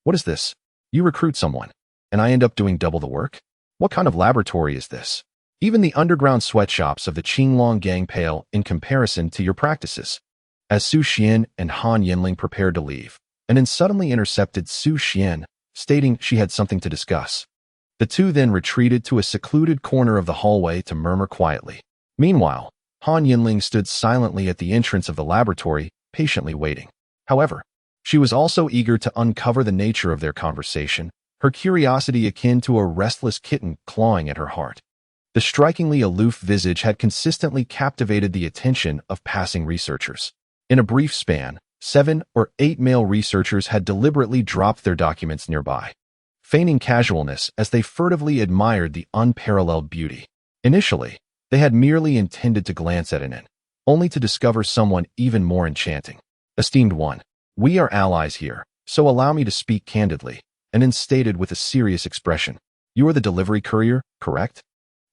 What is this? You recruit someone, and I end up doing double the work? What kind of laboratory is this? Even the underground sweatshops of the Qinglong gang pale in comparison to your practices. As Su Xuan and Han Yanling prepared to leave, Anan suddenly intercepted Su Xuan, stating she had something to discuss. The two then retreated to a secluded corner of the hallway to murmur quietly. Meanwhile, Han Yanling stood silently at the entrance of the laboratory, patiently waiting. However, she was also eager to uncover the nature of their conversation, her curiosity akin to a restless kitten clawing at her heart. The strikingly aloof visage had consistently captivated the attention of passing researchers. In a brief span, 7 or 8 male researchers had deliberately dropped their documents nearby, feigning casualness as they furtively admired the unparalleled beauty. Initially, they had merely intended to glance at Anan, only to discover someone even more enchanting. Esteemed one, We are allies here, so allow me to speak candidly, and then stated with a serious expression. You are the delivery courier, correct?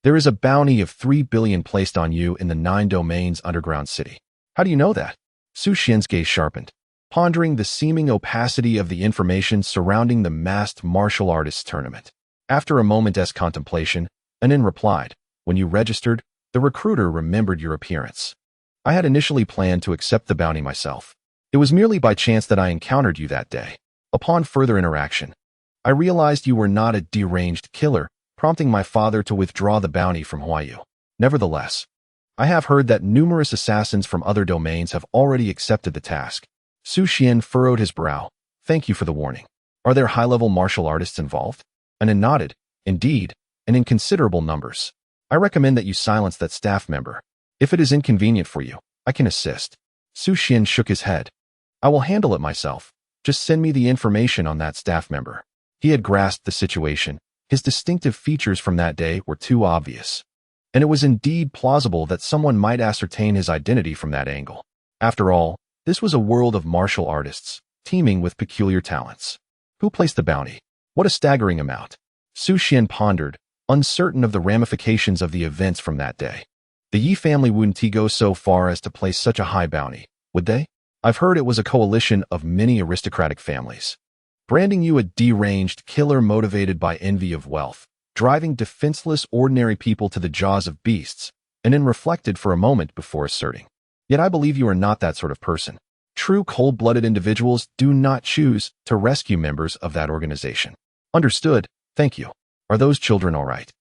There is a bounty of 3 billion placed on you in the 9 domains underground city. How do you know that? Su Xuan's gaze sharpened, pondering the seeming opacity of the information surrounding the masked martial artists tournament. After a moment's contemplation, Anin replied, when you registered, the recruiter remembered your appearance. I had initially planned to accept the bounty myself. It was merely by chance that I encountered you that day. Upon further interaction, I realized you were not a deranged killer, prompting my father to withdraw the bounty from Huayu. Nevertheless, I have heard that numerous assassins from other domains have already accepted the task. Su Xuan furrowed his brow. Thank you for the warning. Are there high-level martial artists involved? Anin nodded. Indeed, and in considerable numbers. I recommend that you silence that staff member. If it is inconvenient for you, I can assist. Su Xuan shook his head. I will handle it myself. Just send me the information on that staff member. He had grasped the situation. His distinctive features from that day were too obvious. And it was indeed plausible that someone might ascertain his identity from that angle. After all, this was a world of martial artists, teeming with peculiar talents. Who placed the bounty? What a staggering amount. Su Xuan pondered, uncertain of the ramifications of the events from that day. The Yi family wouldn't go so far as to place such a high bounty, would they? I've heard it was a coalition of many aristocratic families. Branding you a deranged killer motivated by envy of wealth, driving defenseless ordinary people to the jaws of beasts, and then reflected for a moment before asserting. Yet I believe you are not that sort of person. True cold-blooded individuals do not choose to rescue members of that organization. Understood, thank you. Are those children all right?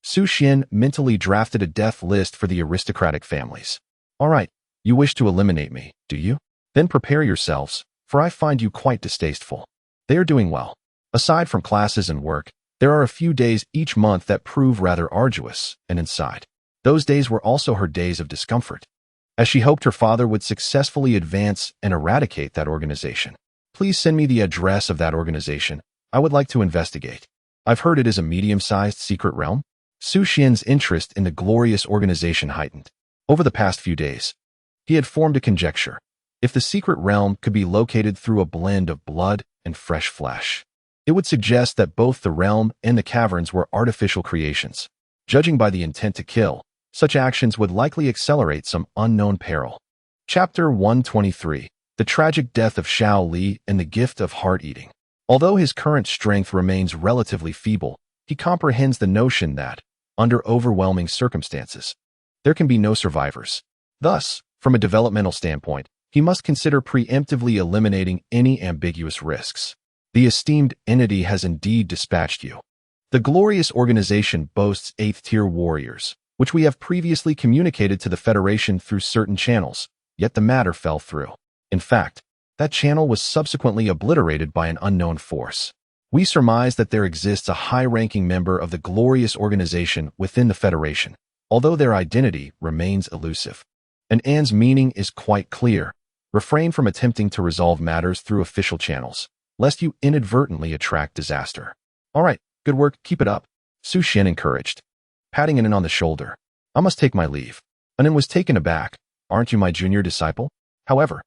Su Xuan mentally drafted a death list for the aristocratic families. All right, you wish to eliminate me, do you? Then prepare yourselves, for I find you quite distasteful. They are doing well. Aside from classes and work, there are a few days each month that prove rather arduous, and inside. Those days were also her days of discomfort, as she hoped her father would successfully advance and eradicate that organization. Please send me the address of that organization. I would like to investigate. I've heard it is a medium-sized secret realm. Su Xuan's interest in the glorious organization heightened. Over the past few days, he had formed a conjecture. If the secret realm could be located through a blend of blood and fresh flesh, it would suggest that both the realm and the caverns were artificial creations. Judging by the intent to kill, such actions would likely accelerate some unknown peril. Chapter 123. The tragic death of Xiao Li and the gift of heart-eating. Although his current strength remains relatively feeble, he comprehends the notion that, under overwhelming circumstances, there can be no survivors. Thus, from a developmental standpoint, he must consider preemptively eliminating any ambiguous risks. The esteemed entity has indeed dispatched you. The glorious organization boasts 8th-tier warriors, which we have previously communicated to the Federation through certain channels, yet the matter fell through. In fact, that channel was subsequently obliterated by an unknown force. We surmise that there exists a high-ranking member of the glorious organization within the Federation, although their identity remains elusive. And Anne's meaning is quite clear. Refrain from attempting to resolve matters through official channels, lest you inadvertently attract disaster. All right, good work, keep it up. Su Xuan encouraged, patting Anin on the shoulder. I must take my leave. Anin was taken aback. Aren't you my junior disciple? However,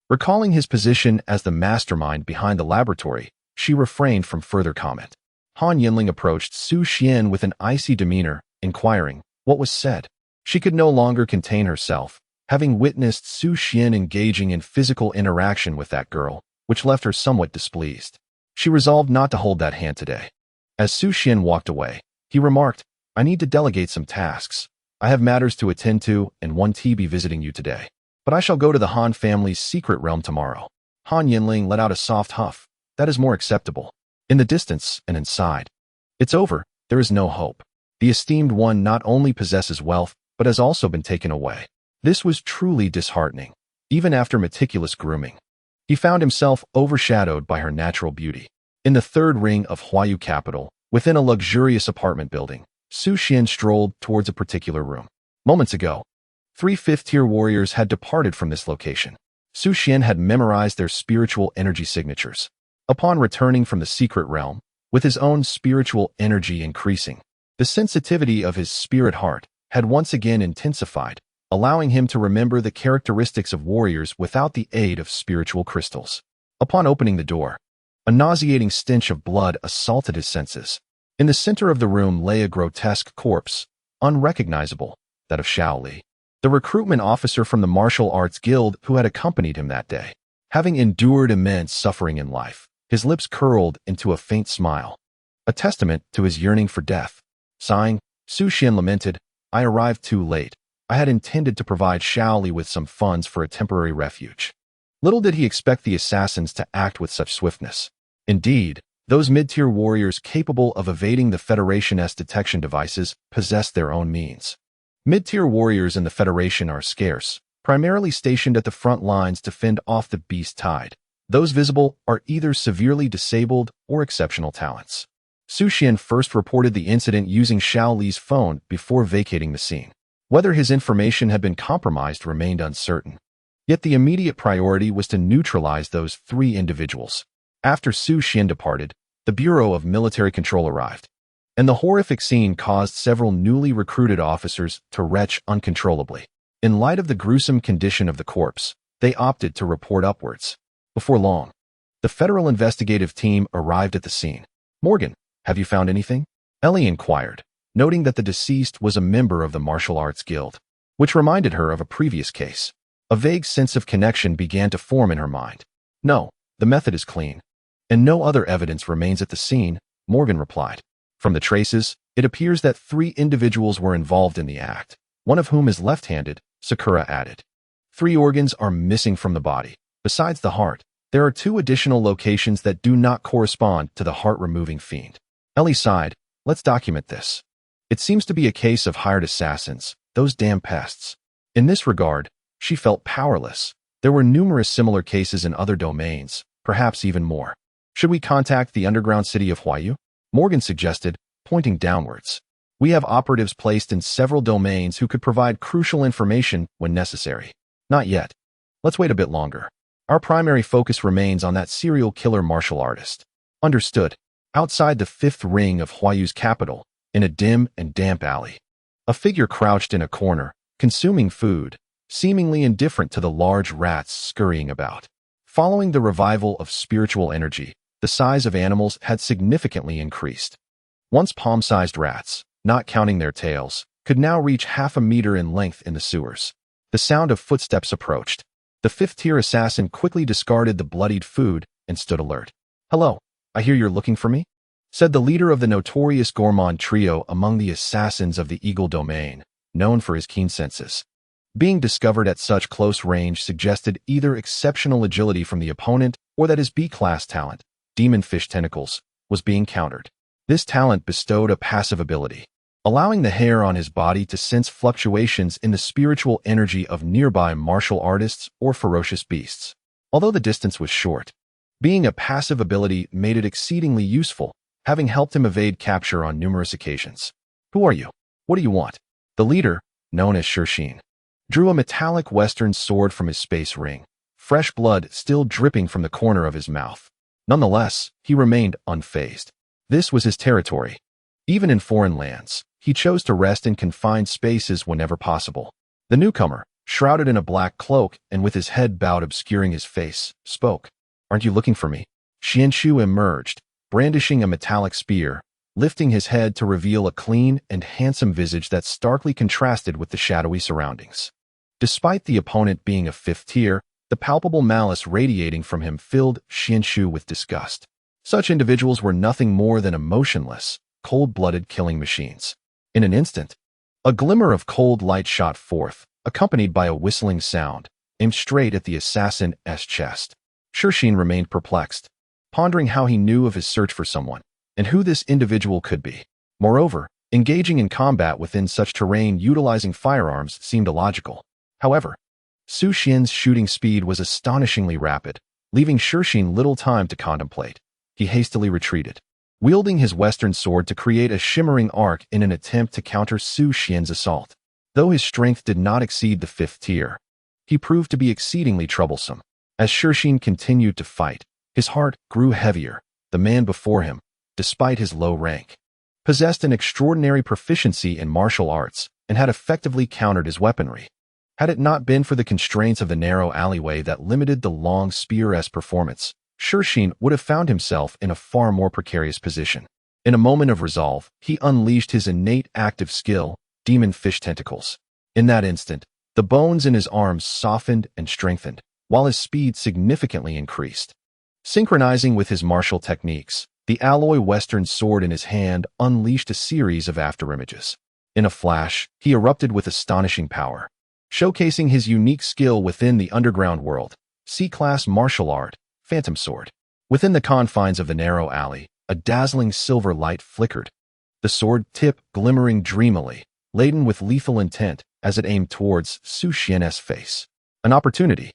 recalling his position as the mastermind behind the laboratory, she refrained from further comment. Han Yanling approached Su Xuan with an icy demeanor, inquiring what was said. She could no longer contain herself, having witnessed Su Xuan engaging in physical interaction with that girl, which left her somewhat displeased. She resolved not to hold that hand today. As Su Xuan walked away, he remarked, I need to delegate some tasks. I have matters to attend to and want to be visiting you today. But I shall go to the Han family's secret realm tomorrow. Han Yanling let out a soft huff. That is more acceptable. In the distance and inside. It's over. There is no hope. The esteemed one not only possesses wealth, but has also been taken away. This was truly disheartening. Even after meticulous grooming, he found himself overshadowed by her natural beauty. In the third ring of Huayu capital, within a luxurious apartment building, Su Xuan strolled towards a particular room. Moments ago, 3 5th-tier warriors had departed from this location. Su Xuan had memorized their spiritual energy signatures. Upon returning from the secret realm, with his own spiritual energy increasing, the sensitivity of his spirit heart had once again intensified, allowing him to remember the characteristics of warriors without the aid of spiritual crystals. Upon opening the door, a nauseating stench of blood assaulted his senses. In the center of the room lay a grotesque corpse, unrecognizable, that of Xiao Li, the recruitment officer from the martial arts guild who had accompanied him that day. Having endured immense suffering in life, his lips curled into a faint smile, a testament to his yearning for death. Sighing, Su Xuan lamented, "I arrived too late. I had intended to provide Xiao Li with some funds for a temporary refuge." Little did he expect the assassins to act with such swiftness. Indeed, those mid-tier warriors capable of evading the Federation's detection devices possessed their own means. Mid-tier warriors in the Federation are scarce, primarily stationed at the front lines to fend off the beast tide. Those visible are either severely disabled or exceptional talents. Su Xuan first reported the incident using Xiao Li's phone before vacating the scene. Whether his information had been compromised remained uncertain. Yet the immediate priority was to neutralize those three individuals. After Su Xuan departed, the Bureau of Military Control arrived, and the horrific scene caused several newly recruited officers to retch uncontrollably. In light of the gruesome condition of the corpse, they opted to report upwards. Before long, the federal investigative team arrived at the scene. "Morgan, have you found anything?" Ellie inquired, noting that the deceased was a member of the martial arts guild, which reminded her of a previous case. A vague sense of connection began to form in her mind. "No, the method is clean, and no other evidence remains at the scene," Morgan replied. "From the traces, it appears that three individuals were involved in the act, one of whom is left-handed," Sakura added. "Three organs are missing from the body. Besides the heart, there are two additional locations that do not correspond to the heart-removing fiend." Ellie sighed. "Let's document this. It seems to be a case of hired assassins, those damn pests." In this regard, she felt powerless. There were numerous similar cases in other domains, perhaps even more. "Should we contact the underground city of Huayu?" Morgan suggested, pointing downwards. "We have operatives placed in several domains who could provide crucial information when necessary." "Not yet. Let's wait a bit longer. Our primary focus remains on that serial killer martial artist." "Understood." Outside the fifth ring of Huayu's capital, in a dim and damp alley, a figure crouched in a corner, consuming food, seemingly indifferent to the large rats scurrying about. Following the revival of spiritual energy, the size of animals had significantly increased. Once palm-sized rats, not counting their tails, could now reach half a meter in length in the sewers. The sound of footsteps approached. The fifth-tier assassin quickly discarded the bloodied food and stood alert. "Hello, I hear you're looking for me?" said the leader of the notorious gourmand trio among the assassins of the Eagle domain, known for his keen senses. Being discovered at such close range suggested either exceptional agility from the opponent or that his B-class talent, Demon Fish Tentacles, was being countered. This talent bestowed a passive ability, allowing the hair on his body to sense fluctuations in the spiritual energy of nearby martial artists or ferocious beasts. Although the distance was short, being a passive ability made it exceedingly useful, having helped him evade capture on numerous occasions. "Who are you? What do you want?" The leader, known as Su Xuan, drew a metallic western sword from his space ring, fresh blood still dripping from the corner of his mouth. Nonetheless, he remained unfazed. This was his territory. Even in foreign lands, he chose to rest in confined spaces whenever possible. The newcomer, shrouded in a black cloak and with his head bowed obscuring his face, spoke. "Aren't you looking for me?" Xianshu emerged, brandishing a metallic spear, lifting his head to reveal a clean and handsome visage that starkly contrasted with the shadowy surroundings. Despite the opponent being a fifth tier, the palpable malice radiating from him filled Xianshu with disgust. Such individuals were nothing more than emotionless, cold-blooded killing machines. In an instant, a glimmer of cold light shot forth, accompanied by a whistling sound, aimed straight at the assassin's chest. Su Xuan remained perplexed, pondering how he knew of his search for someone, and who this individual could be. Moreover, engaging in combat within such terrain utilizing firearms seemed illogical. However, Su Xian's shooting speed was astonishingly rapid, leaving Su Xuan little time to contemplate. He hastily retreated, wielding his western sword to create a shimmering arc in an attempt to counter Su Xian's assault. Though his strength did not exceed the fifth tier, he proved to be exceedingly troublesome. As Su Xuan continued to fight, his heart grew heavier. The man before him, despite his low rank, possessed an extraordinary proficiency in martial arts and had effectively countered his weaponry. Had it not been for the constraints of the narrow alleyway that limited the long spear's performance, Su Xuan would have found himself in a far more precarious position. In a moment of resolve, he unleashed his innate active skill, demon fish tentacles. In that instant, the bones in his arms softened and strengthened, while his speed significantly increased. Synchronizing with his martial techniques, the alloy western sword in his hand unleashed a series of afterimages. In a flash, he erupted with astonishing power, showcasing his unique skill within the underground world, C-class martial art, Phantom Sword. Within the confines of the narrow alley, a dazzling silver light flickered, the sword tip glimmering dreamily, laden with lethal intent as it aimed towards Su Xuan's face. An opportunity.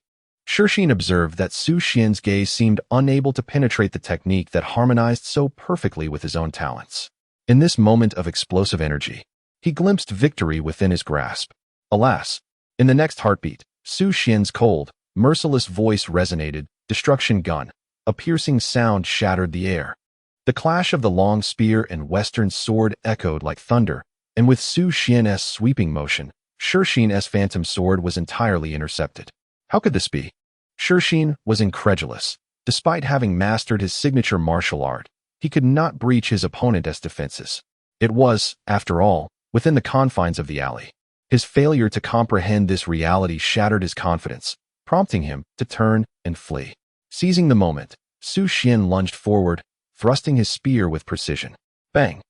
Su Xuan observed that Su Xuan's gaze seemed unable to penetrate the technique that harmonized so perfectly with his own talents. In this moment of explosive energy, he glimpsed victory within his grasp. Alas, in the next heartbeat, Su Xuan's cold, merciless voice resonated, "Destruction gun." A piercing sound shattered the air. The clash of the long spear and western sword echoed like thunder, and with Su Xuan's sweeping motion, Su Xuan's phantom sword was entirely intercepted. How could this be? Su Xuan was incredulous. Despite having mastered his signature martial art, he could not breach his opponent's defenses. It was, after all, within the confines of the alley. His failure to comprehend this reality shattered his confidence, prompting him to turn and flee. Seizing the moment, Su Xuan lunged forward, thrusting his spear with precision. Bang!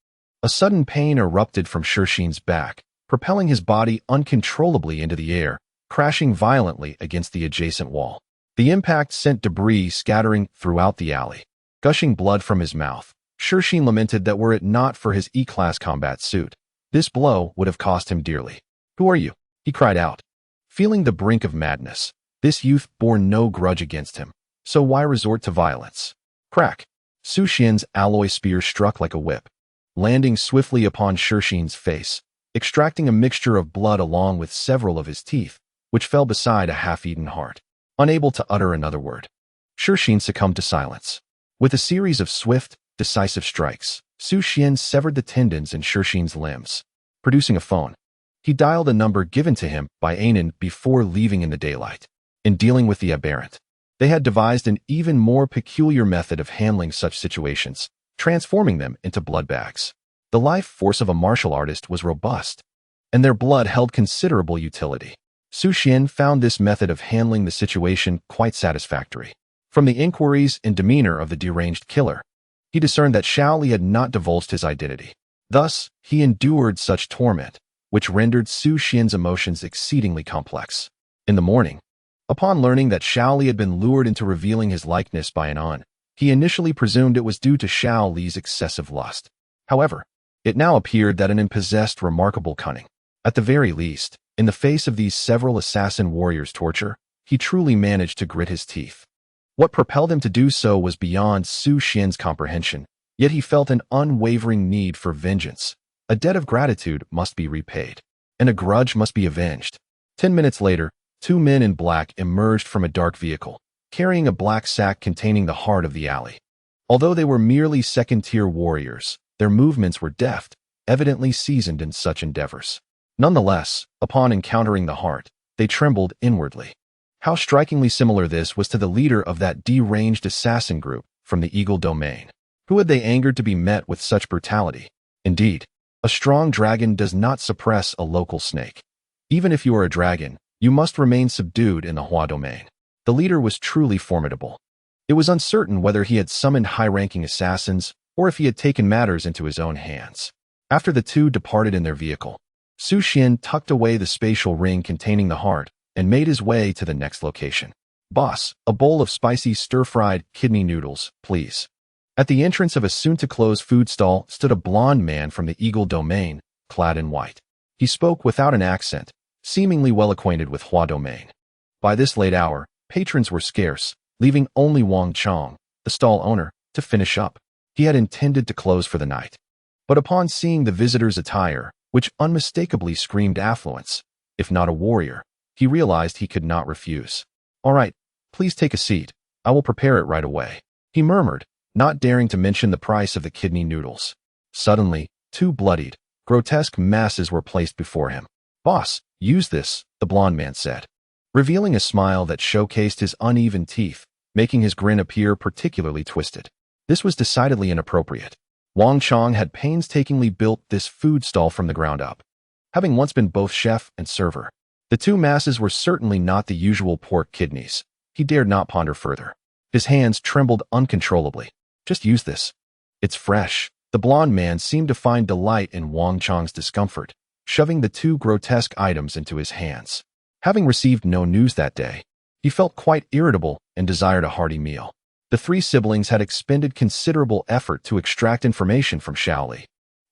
A sudden pain erupted from Su Xuan's back, propelling his body uncontrollably into the air, crashing violently against the adjacent wall. The impact sent debris scattering throughout the alley. Gushing blood from his mouth, Su Xuan lamented that were it not for his E-class combat suit, this blow would have cost him dearly. "Who are you?" he cried out. Feeling the brink of madness, this youth bore no grudge against him, so why resort to violence? Crack! Su Xuan's alloy spear struck like a whip, landing swiftly upon Su Xuan's face, extracting a mixture of blood along with several of his teeth, which fell beside a half-eaten heart. Unable to utter another word, Su Xuan succumbed to silence. With a series of swift, decisive strikes, Su Xuan severed the tendons in Su Xuan's limbs. Producing a phone, he dialed a number given to him by Anan before leaving in the daylight. In dealing with the aberrant, they had devised an even more peculiar method of handling such situations, transforming them into blood bags. The life force of a martial artist was robust, and their blood held considerable utility. Su Xuan found this method of handling the situation quite satisfactory. From the inquiries and demeanor of the deranged killer, he discerned that Xiao Li had not divulged his identity. Thus, he endured such torment, which rendered Su Xuan's emotions exceedingly complex. In the morning, upon learning that Xiao Li had been lured into revealing his likeness by Anan, he initially presumed it was due to Xiao Li's excessive lust. However, it now appeared that Anan possessed remarkable cunning. At the very least, in the face of these several assassin warriors' torture, he truly managed to grit his teeth. What propelled him to do so was beyond Su Xuan's comprehension, yet he felt an unwavering need for vengeance. A debt of gratitude must be repaid, and a grudge must be avenged. 10 minutes later, two men in black emerged from a dark vehicle, carrying a black sack containing the heart of the alley. Although they were merely second-tier warriors, their movements were deft, evidently seasoned in such endeavors. Nonetheless, upon encountering the heart, they trembled inwardly. How strikingly similar this was to the leader of that deranged assassin group from the Eagle Domain. Who had they angered to be met with such brutality? Indeed, a strong dragon does not suppress a local snake. Even if you are a dragon, you must remain subdued in the Hua Domain. The leader was truly formidable. It was uncertain whether he had summoned high-ranking assassins or if he had taken matters into his own hands. After the two departed in their vehicle, Su Xuan tucked away the spatial ring containing the heart and made his way to the next location. "Boss, a bowl of spicy stir-fried kidney noodles, please." At the entrance of a soon-to-close food stall stood a blond man from the Eagle Domain, clad in white. He spoke without an accent, seemingly well acquainted with Hua Domain. By this late hour, patrons were scarce, leaving only Wang Chong, the stall owner, to finish up. He had intended to close for the night, but upon seeing the visitor's attire, which unmistakably screamed affluence, if not a warrior, he realized he could not refuse. "All right, please take a seat. I will prepare it right away," he murmured, not daring to mention the price of the kidney noodles. Suddenly, two bloodied, grotesque masses were placed before him. "Boss, use this," the blond man said, revealing a smile that showcased his uneven teeth, making his grin appear particularly twisted. This was decidedly inappropriate. Wang Chong had painstakingly built this food stall from the ground up, having once been both chef and server. The two masses were certainly not the usual pork kidneys. He dared not ponder further. His hands trembled uncontrollably. Just use this. It's fresh. The blond man seemed to find delight in Wang Chong's discomfort, shoving the two grotesque items into his hands. Having received no news that day, he felt quite irritable and desired a hearty meal. The three siblings had expended considerable effort to extract information from Shaoli,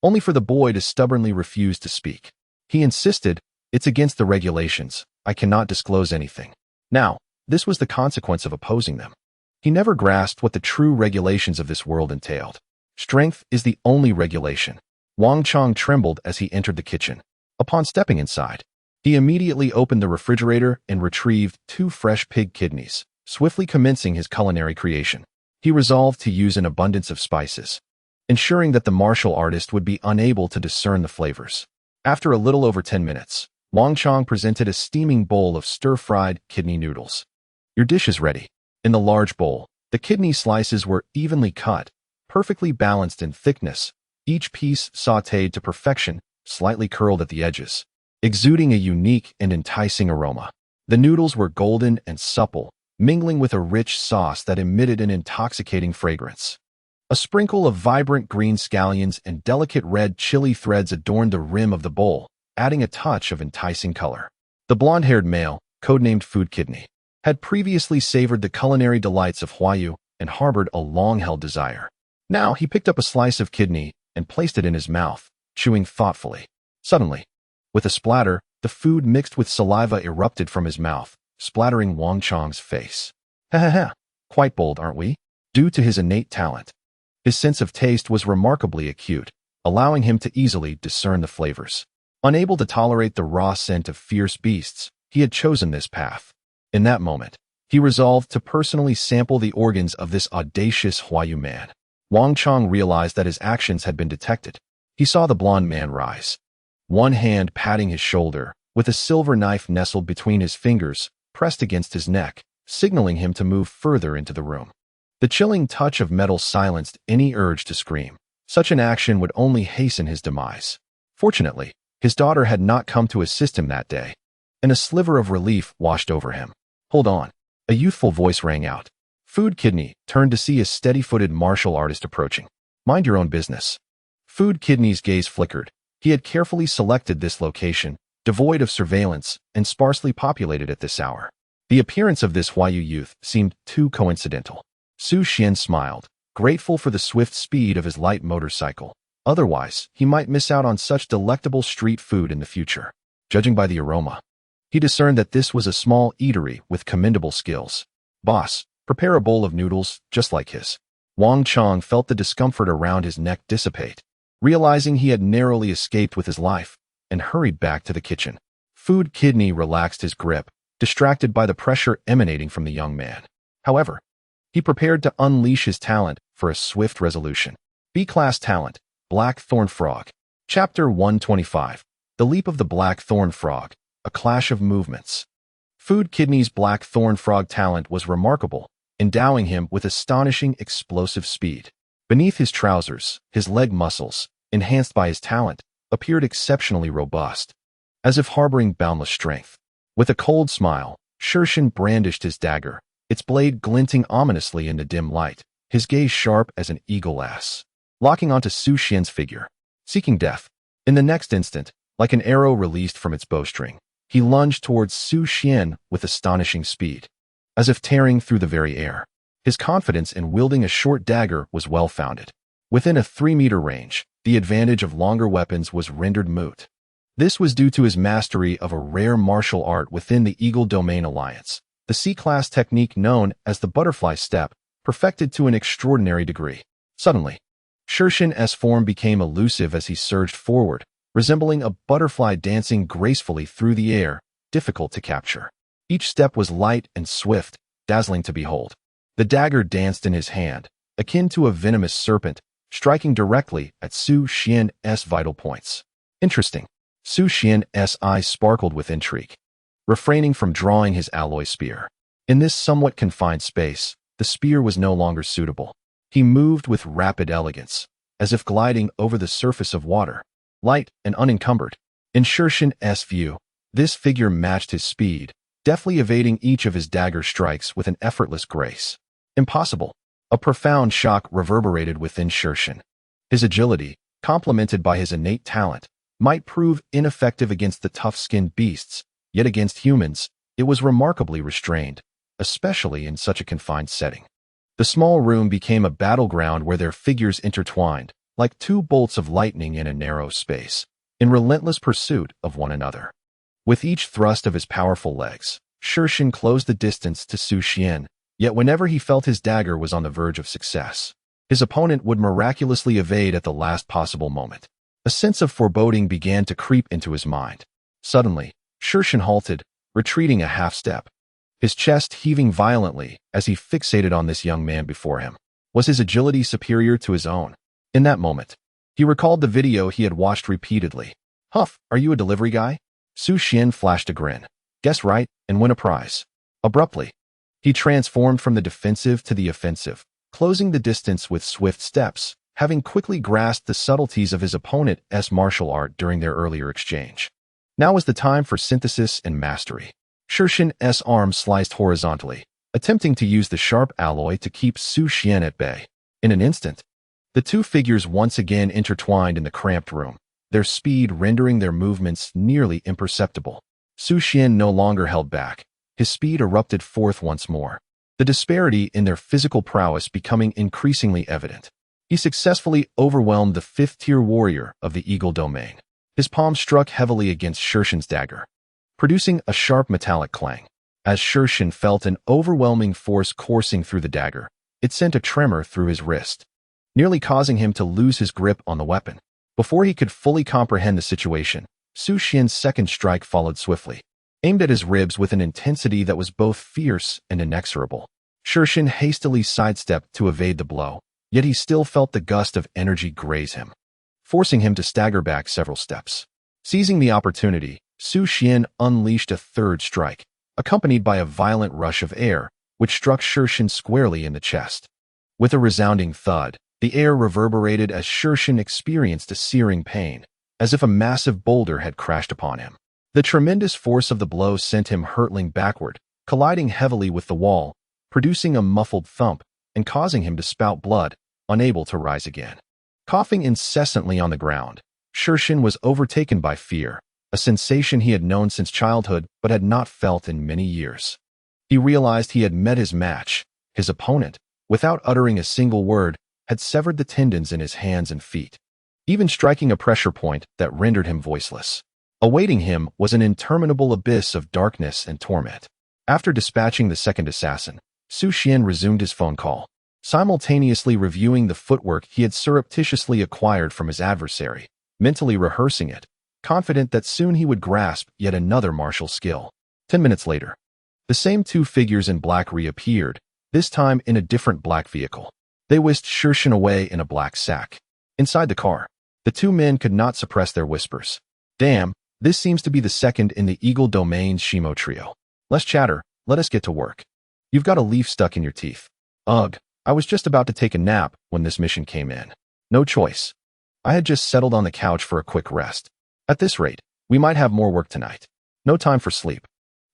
only for the boy to stubbornly refuse to speak. He insisted, "It's against the regulations. I cannot disclose anything." Now, this was the consequence of opposing them. He never grasped what the true regulations of this world entailed. Strength is the only regulation. Wang Chong trembled as he entered the kitchen. Upon stepping inside, he immediately opened the refrigerator and retrieved 2 fresh pig kidneys, swiftly commencing his culinary creation. He resolved to use an abundance of spices, ensuring that the martial artist would be unable to discern the flavors. After a little over 10 minutes, Wang Chong presented a steaming bowl of stir-fried kidney noodles. "Your dish is ready." In the large bowl, the kidney slices were evenly cut, perfectly balanced in thickness, each piece sautéed to perfection, slightly curled at the edges, exuding a unique and enticing aroma. The noodles were golden and supple, mingling with a rich sauce that emitted an intoxicating fragrance. A sprinkle of vibrant green scallions and delicate red chili threads adorned the rim of the bowl, adding a touch of enticing color. The blonde-haired male, codenamed Food Kidney, had previously savored the culinary delights of Huayu and harbored a long-held desire. Now he picked up a slice of kidney and placed it in his mouth, chewing thoughtfully. Suddenly, with a splatter, the food mixed with saliva erupted from his mouth, splattering Wang Chong's face. "Ha ha ha, quite bold, aren't we?" Due to his innate talent, his sense of taste was remarkably acute, allowing him to easily discern the flavors. Unable to tolerate the raw scent of fierce beasts, he had chosen this path. In that moment, he resolved to personally sample the organs of this audacious Huayu man. Wang Chong realized that his actions had been detected. He saw the blond man rise, one hand patting his shoulder, with a silver knife nestled between his fingers, pressed against his neck, signaling him to move further into the room. The chilling touch of metal silenced any urge to scream. Such an action would only hasten his demise. Fortunately, his daughter had not come to assist him that day, and a sliver of relief washed over him. "Hold on," a youthful voice rang out. Food Kidney turned to see a steady-footed martial artist approaching. "Mind your own business." Food Kidney's gaze flickered. He had carefully selected this location, devoid of surveillance and sparsely populated at this hour. The appearance of this Huayu youth seemed too coincidental. Su Xuan smiled, grateful for the swift speed of his light motorcycle. Otherwise, he might miss out on such delectable street food in the future. Judging by the aroma, he discerned that this was a small eatery with commendable skills. "Boss, prepare a bowl of noodles just like his." Wang Chong felt the discomfort around his neck dissipate, realizing he had narrowly escaped with his life, and hurried back to the kitchen. Food Kidney relaxed his grip, distracted by the pressure emanating from the young man. However, he prepared to unleash his talent for a swift resolution. B-Class Talent, Black Thorn Frog. Chapter 125. The Leap of the Black Thorn Frog, A Clash of Movements. Food Kidney's Black Thorn Frog talent was remarkable, endowing him with astonishing explosive speed. Beneath his trousers, his leg muscles, enhanced by his talent, appeared exceptionally robust, as if harboring boundless strength. With a cold smile, Su Xuan brandished his dagger, its blade glinting ominously in the dim light, his gaze sharp as an eagle-ass, locking onto Su Xuan's figure, seeking death. In the next instant, like an arrow released from its bowstring, he lunged towards Su Xuan with astonishing speed, as if tearing through the very air. His confidence in wielding a short dagger was well-founded. Within a 3-meter range, the advantage of longer weapons was rendered moot. This was due to his mastery of a rare martial art within the Eagle Domain Alliance, the C-class technique known as the butterfly step, perfected to an extraordinary degree. Suddenly, Su Xuan's form became elusive as he surged forward, resembling a butterfly dancing gracefully through the air, difficult to capture. Each step was light and swift, dazzling to behold. The dagger danced in his hand, akin to a venomous serpent, striking directly at Su Xuan's vital points. Interesting. Su Xuan's eyes sparkled with intrigue, refraining from drawing his alloy spear. In this somewhat confined space, The spear was no longer suitable. He moved with rapid elegance, as if gliding over the surface of water, light and unencumbered. In Su Xuan's view, this figure matched his speed, deftly evading each of his dagger strikes with an effortless grace. Impossible. A profound shock reverberated within Su Xuan. His agility, complemented by his innate talent, might prove ineffective against the tough-skinned beasts, yet against humans, it was remarkably restrained, especially in such a confined setting. The small room became a battleground where their figures intertwined, like two bolts of lightning in a narrow space, in relentless pursuit of one another. With each thrust of his powerful legs, Su Xuan closed the distance to Su Xuan, yet whenever he felt his dagger was on the verge of success, his opponent would miraculously evade at the last possible moment. A sense of foreboding began to creep into his mind. Suddenly, Su Xuan halted, retreating a half-step, his chest heaving violently as he fixated on this young man before him. Was his agility superior to his own? In that moment, he recalled the video he had watched repeatedly. "Huff, are you a delivery guy?" Su Xuan flashed a grin. "Guess right, and win a prize." Abruptly, he transformed from the defensive to the offensive, closing the distance with swift steps, having quickly grasped the subtleties of his opponent's martial art during their earlier exchange. Now was the time for synthesis and mastery. Su Xuan's arm sliced horizontally, attempting to use the sharp alloy to keep Su Xuan at bay. In an instant, the two figures once again intertwined in the cramped room, their speed rendering their movements nearly imperceptible. Su Xuan no longer held back. His speed erupted forth once more, the disparity in their physical prowess becoming increasingly evident. He successfully overwhelmed the fifth-tier warrior of the Eagle Domain. His palm struck heavily against Su Xuan's dagger, producing a sharp metallic clang. As Su Xuan felt an overwhelming force coursing through the dagger, it sent a tremor through his wrist, nearly causing him to lose his grip on the weapon. Before he could fully comprehend the situation, Su Xuan's second strike followed swiftly, aimed at his ribs with an intensity that was both fierce and inexorable. Su Xuan hastily sidestepped to evade the blow, yet he still felt the gust of energy graze him, forcing him to stagger back several steps. Seizing the opportunity, Su Xuan unleashed a third strike, accompanied by a violent rush of air, which struck Su Xuan squarely in the chest. With a resounding thud, the air reverberated as Su Xuan experienced a searing pain, as if a massive boulder had crashed upon him. The tremendous force of the blow sent him hurtling backward, colliding heavily with the wall, producing a muffled thump and causing him to spout blood, unable to rise again. Coughing incessantly on the ground, Su Xuan was overtaken by fear, a sensation he had known since childhood but had not felt in many years. He realized he had met his match. His opponent, without uttering a single word, had severed the tendons in his hands and feet, even striking a pressure point that rendered him voiceless. Awaiting him was an interminable abyss of darkness and torment. After dispatching the second assassin, Su Xuan resumed his phone call, simultaneously reviewing the footwork he had surreptitiously acquired from his adversary, mentally rehearsing it, confident that soon he would grasp yet another martial skill. 10 minutes later, the same two figures in black reappeared, this time in a different black vehicle. They whisked Su Xuan away in a black sack. Inside the car, the two men could not suppress their whispers. "Damn, this seems to be the second in the Eagle Domain's Shimo trio. Less chatter, let us get to work. You've got a leaf stuck in your teeth." "Ugh, I was just about to take a nap when this mission came in. No choice. I had just settled on the couch for a quick rest. At this rate, we might have more work tonight. No time for sleep.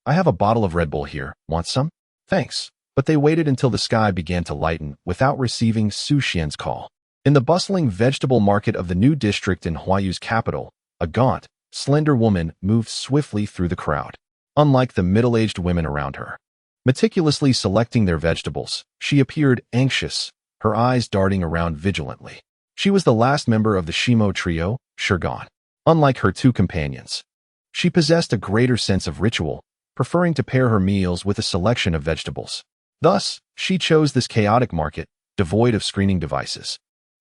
I have a bottle of Red Bull here. Want some?" "Thanks." But they waited until the sky began to lighten without receiving Su Xuan's call. In the bustling vegetable market of the new district in Huayu's capital, a gaunt, slender woman moved swiftly through the crowd. Unlike the middle-aged women around her, meticulously selecting their vegetables, she appeared anxious, her eyes darting around vigilantly. She was the last member of the Shimo trio, Su Xuan. Unlike her two companions, she possessed a greater sense of ritual, preferring to pair her meals with a selection of vegetables. Thus, she chose this chaotic market, devoid of screening devices,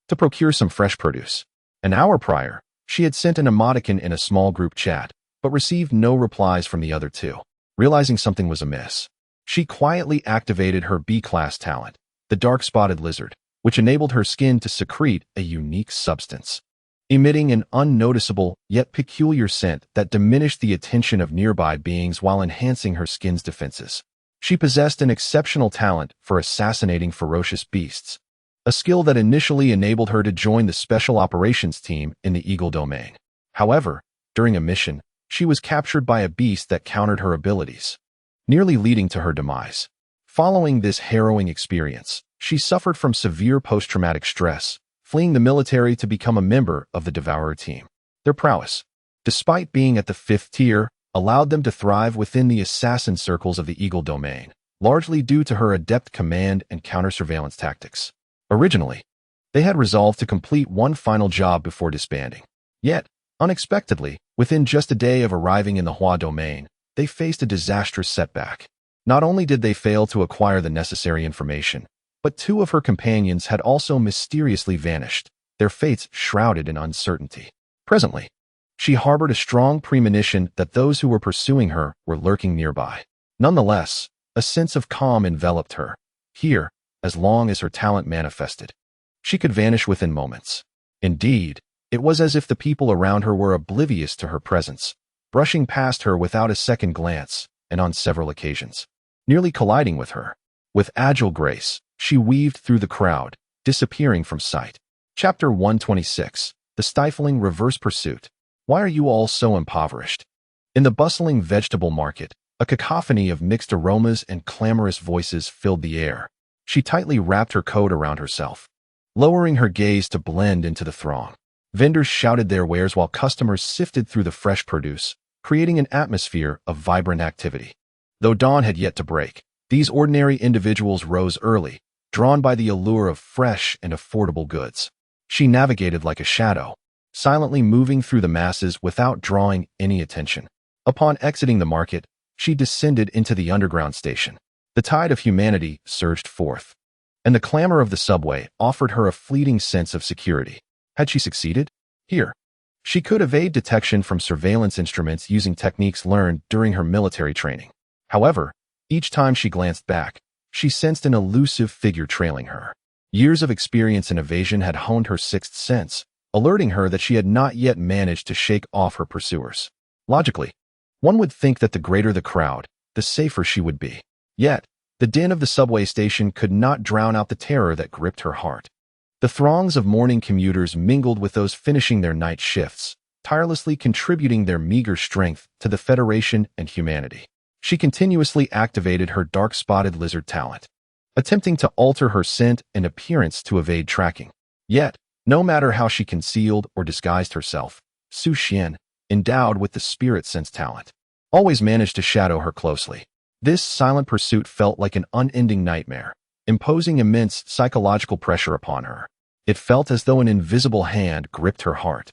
to procure some fresh produce. An hour prior, she had sent an emoticon in a small group chat, but received no replies from the other two. Realizing something was amiss, she quietly activated her B-class talent, the dark-spotted lizard, which enabled her skin to secrete a unique substance, emitting an unnoticeable yet peculiar scent that diminished the attention of nearby beings while enhancing her skin's defenses. She possessed an exceptional talent for assassinating ferocious beasts, a skill that initially enabled her to join the Special Operations Team in the Eagle Domain. However, during a mission, she was captured by a beast that countered her abilities, nearly leading to her demise. Following this harrowing experience, she suffered from severe post-traumatic stress, fleeing the military to become a member of the Devourer team. Their prowess, despite being at the 5th tier, allowed them to thrive within the assassin circles of the Eagle Domain, largely due to her adept command and counter-surveillance tactics. Originally, they had resolved to complete one final job before disbanding. Yet, unexpectedly, within just a day of arriving in the Hua Domain, they faced a disastrous setback. Not only did they fail to acquire the necessary information, but 2 of her companions had also mysteriously vanished, their fates shrouded in uncertainty. Presently, she harbored a strong premonition that those who were pursuing her were lurking nearby. Nonetheless, a sense of calm enveloped her. Here, as long as her talent manifested, she could vanish within moments. Indeed, it was as if the people around her were oblivious to her presence, brushing past her without a second glance, and on several occasions, nearly colliding with her. With agile grace, she weaved through the crowd, disappearing from sight. Chapter 126. The Stifling Reverse Pursuit. Why are you all so impoverished? In the bustling vegetable market, a cacophony of mixed aromas and clamorous voices filled the air. She tightly wrapped her coat around herself, lowering her gaze to blend into the throng. Vendors shouted their wares while customers sifted through the fresh produce, creating an atmosphere of vibrant activity. Though dawn had yet to break, these ordinary individuals rose early, drawn by the allure of fresh and affordable goods. She navigated like a shadow, silently moving through the masses without drawing any attention. Upon exiting the market, she descended into the underground station. The tide of humanity surged forth, and the clamor of the subway offered her a fleeting sense of security. Had she succeeded? Here, she could evade detection from surveillance instruments using techniques learned during her military training. However, each time she glanced back, she sensed an elusive figure trailing her. Years of experience in evasion had honed her sixth sense, alerting her that she had not yet managed to shake off her pursuers. Logically, one would think that the greater the crowd, the safer she would be. Yet, the din of the subway station could not drown out the terror that gripped her heart. The throngs of morning commuters mingled with those finishing their night shifts, tirelessly contributing their meager strength to the Federation and humanity. She continuously activated her dark-spotted lizard talent, attempting to alter her scent and appearance to evade tracking. Yet, no matter how she concealed or disguised herself, Su Xuan, endowed with the spirit sense talent, always managed to shadow her closely. This silent pursuit felt like an unending nightmare, imposing immense psychological pressure upon her. It felt as though an invisible hand gripped her heart,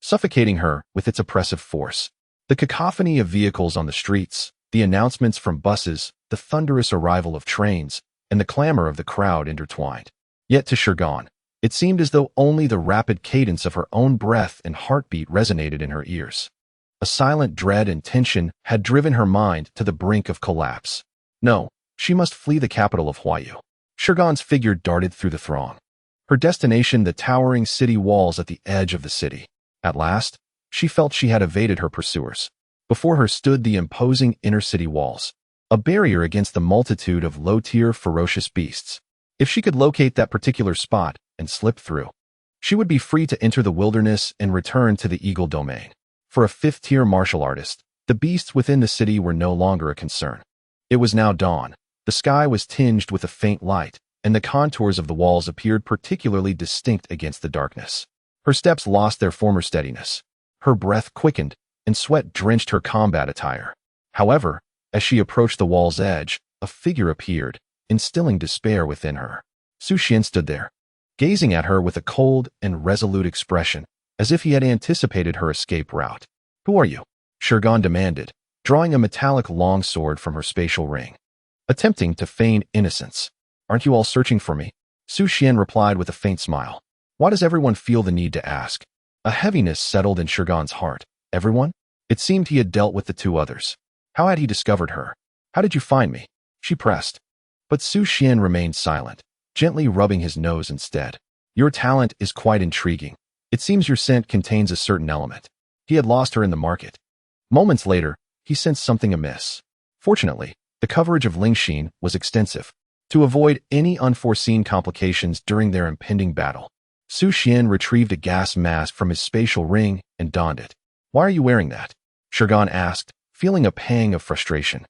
suffocating her with its oppressive force. The cacophony of vehicles on the streets, the announcements from buses, the thunderous arrival of trains, and the clamor of the crowd intertwined. Yet to Su Xuan, it seemed as though only the rapid cadence of her own breath and heartbeat resonated in her ears. A silent dread and tension had driven her mind to the brink of collapse. No, she must flee the capital of Huayu. Su Xuan's figure darted through the throng, her destination the towering city walls at the edge of the city. At last, she felt she had evaded her pursuers. Before her stood the imposing inner-city walls, a barrier against the multitude of low-tier ferocious beasts. If she could locate that particular spot and slip through, she would be free to enter the wilderness and return to the Eagle Domain. For a fifth-tier martial artist, the beasts within the city were no longer a concern. It was now dawn. The sky was tinged with a faint light, and the contours of the walls appeared particularly distinct against the darkness. Her steps lost their former steadiness. Her breath quickened, and sweat drenched her combat attire. However, as she approached the wall's edge, a figure appeared, instilling despair within her. Su Xuan stood there, gazing at her with a cold and resolute expression, as if he had anticipated her escape route. "Who are you?" Su Xuan demanded, drawing a metallic longsword from her spatial ring, attempting to feign innocence. "Aren't you all searching for me?" Su Xuan replied with a faint smile. Why does everyone feel the need to ask? A heaviness settled in Su Xuan's heart. Everyone? It seemed he had dealt with the 2 others. How had he discovered her? "How did you find me?" she pressed. But Su Xuan remained silent, gently rubbing his nose instead. "Your talent is quite intriguing. It seems your scent contains a certain element." He had lost her in the market. Moments later, he sensed something amiss. Fortunately, The coverage of Lingxin was extensive, to avoid any unforeseen complications during their impending battle. Su Xuan retrieved a gas mask from his spatial ring and donned it. "Why are you wearing that?" Su Xuan asked, feeling a pang of frustration.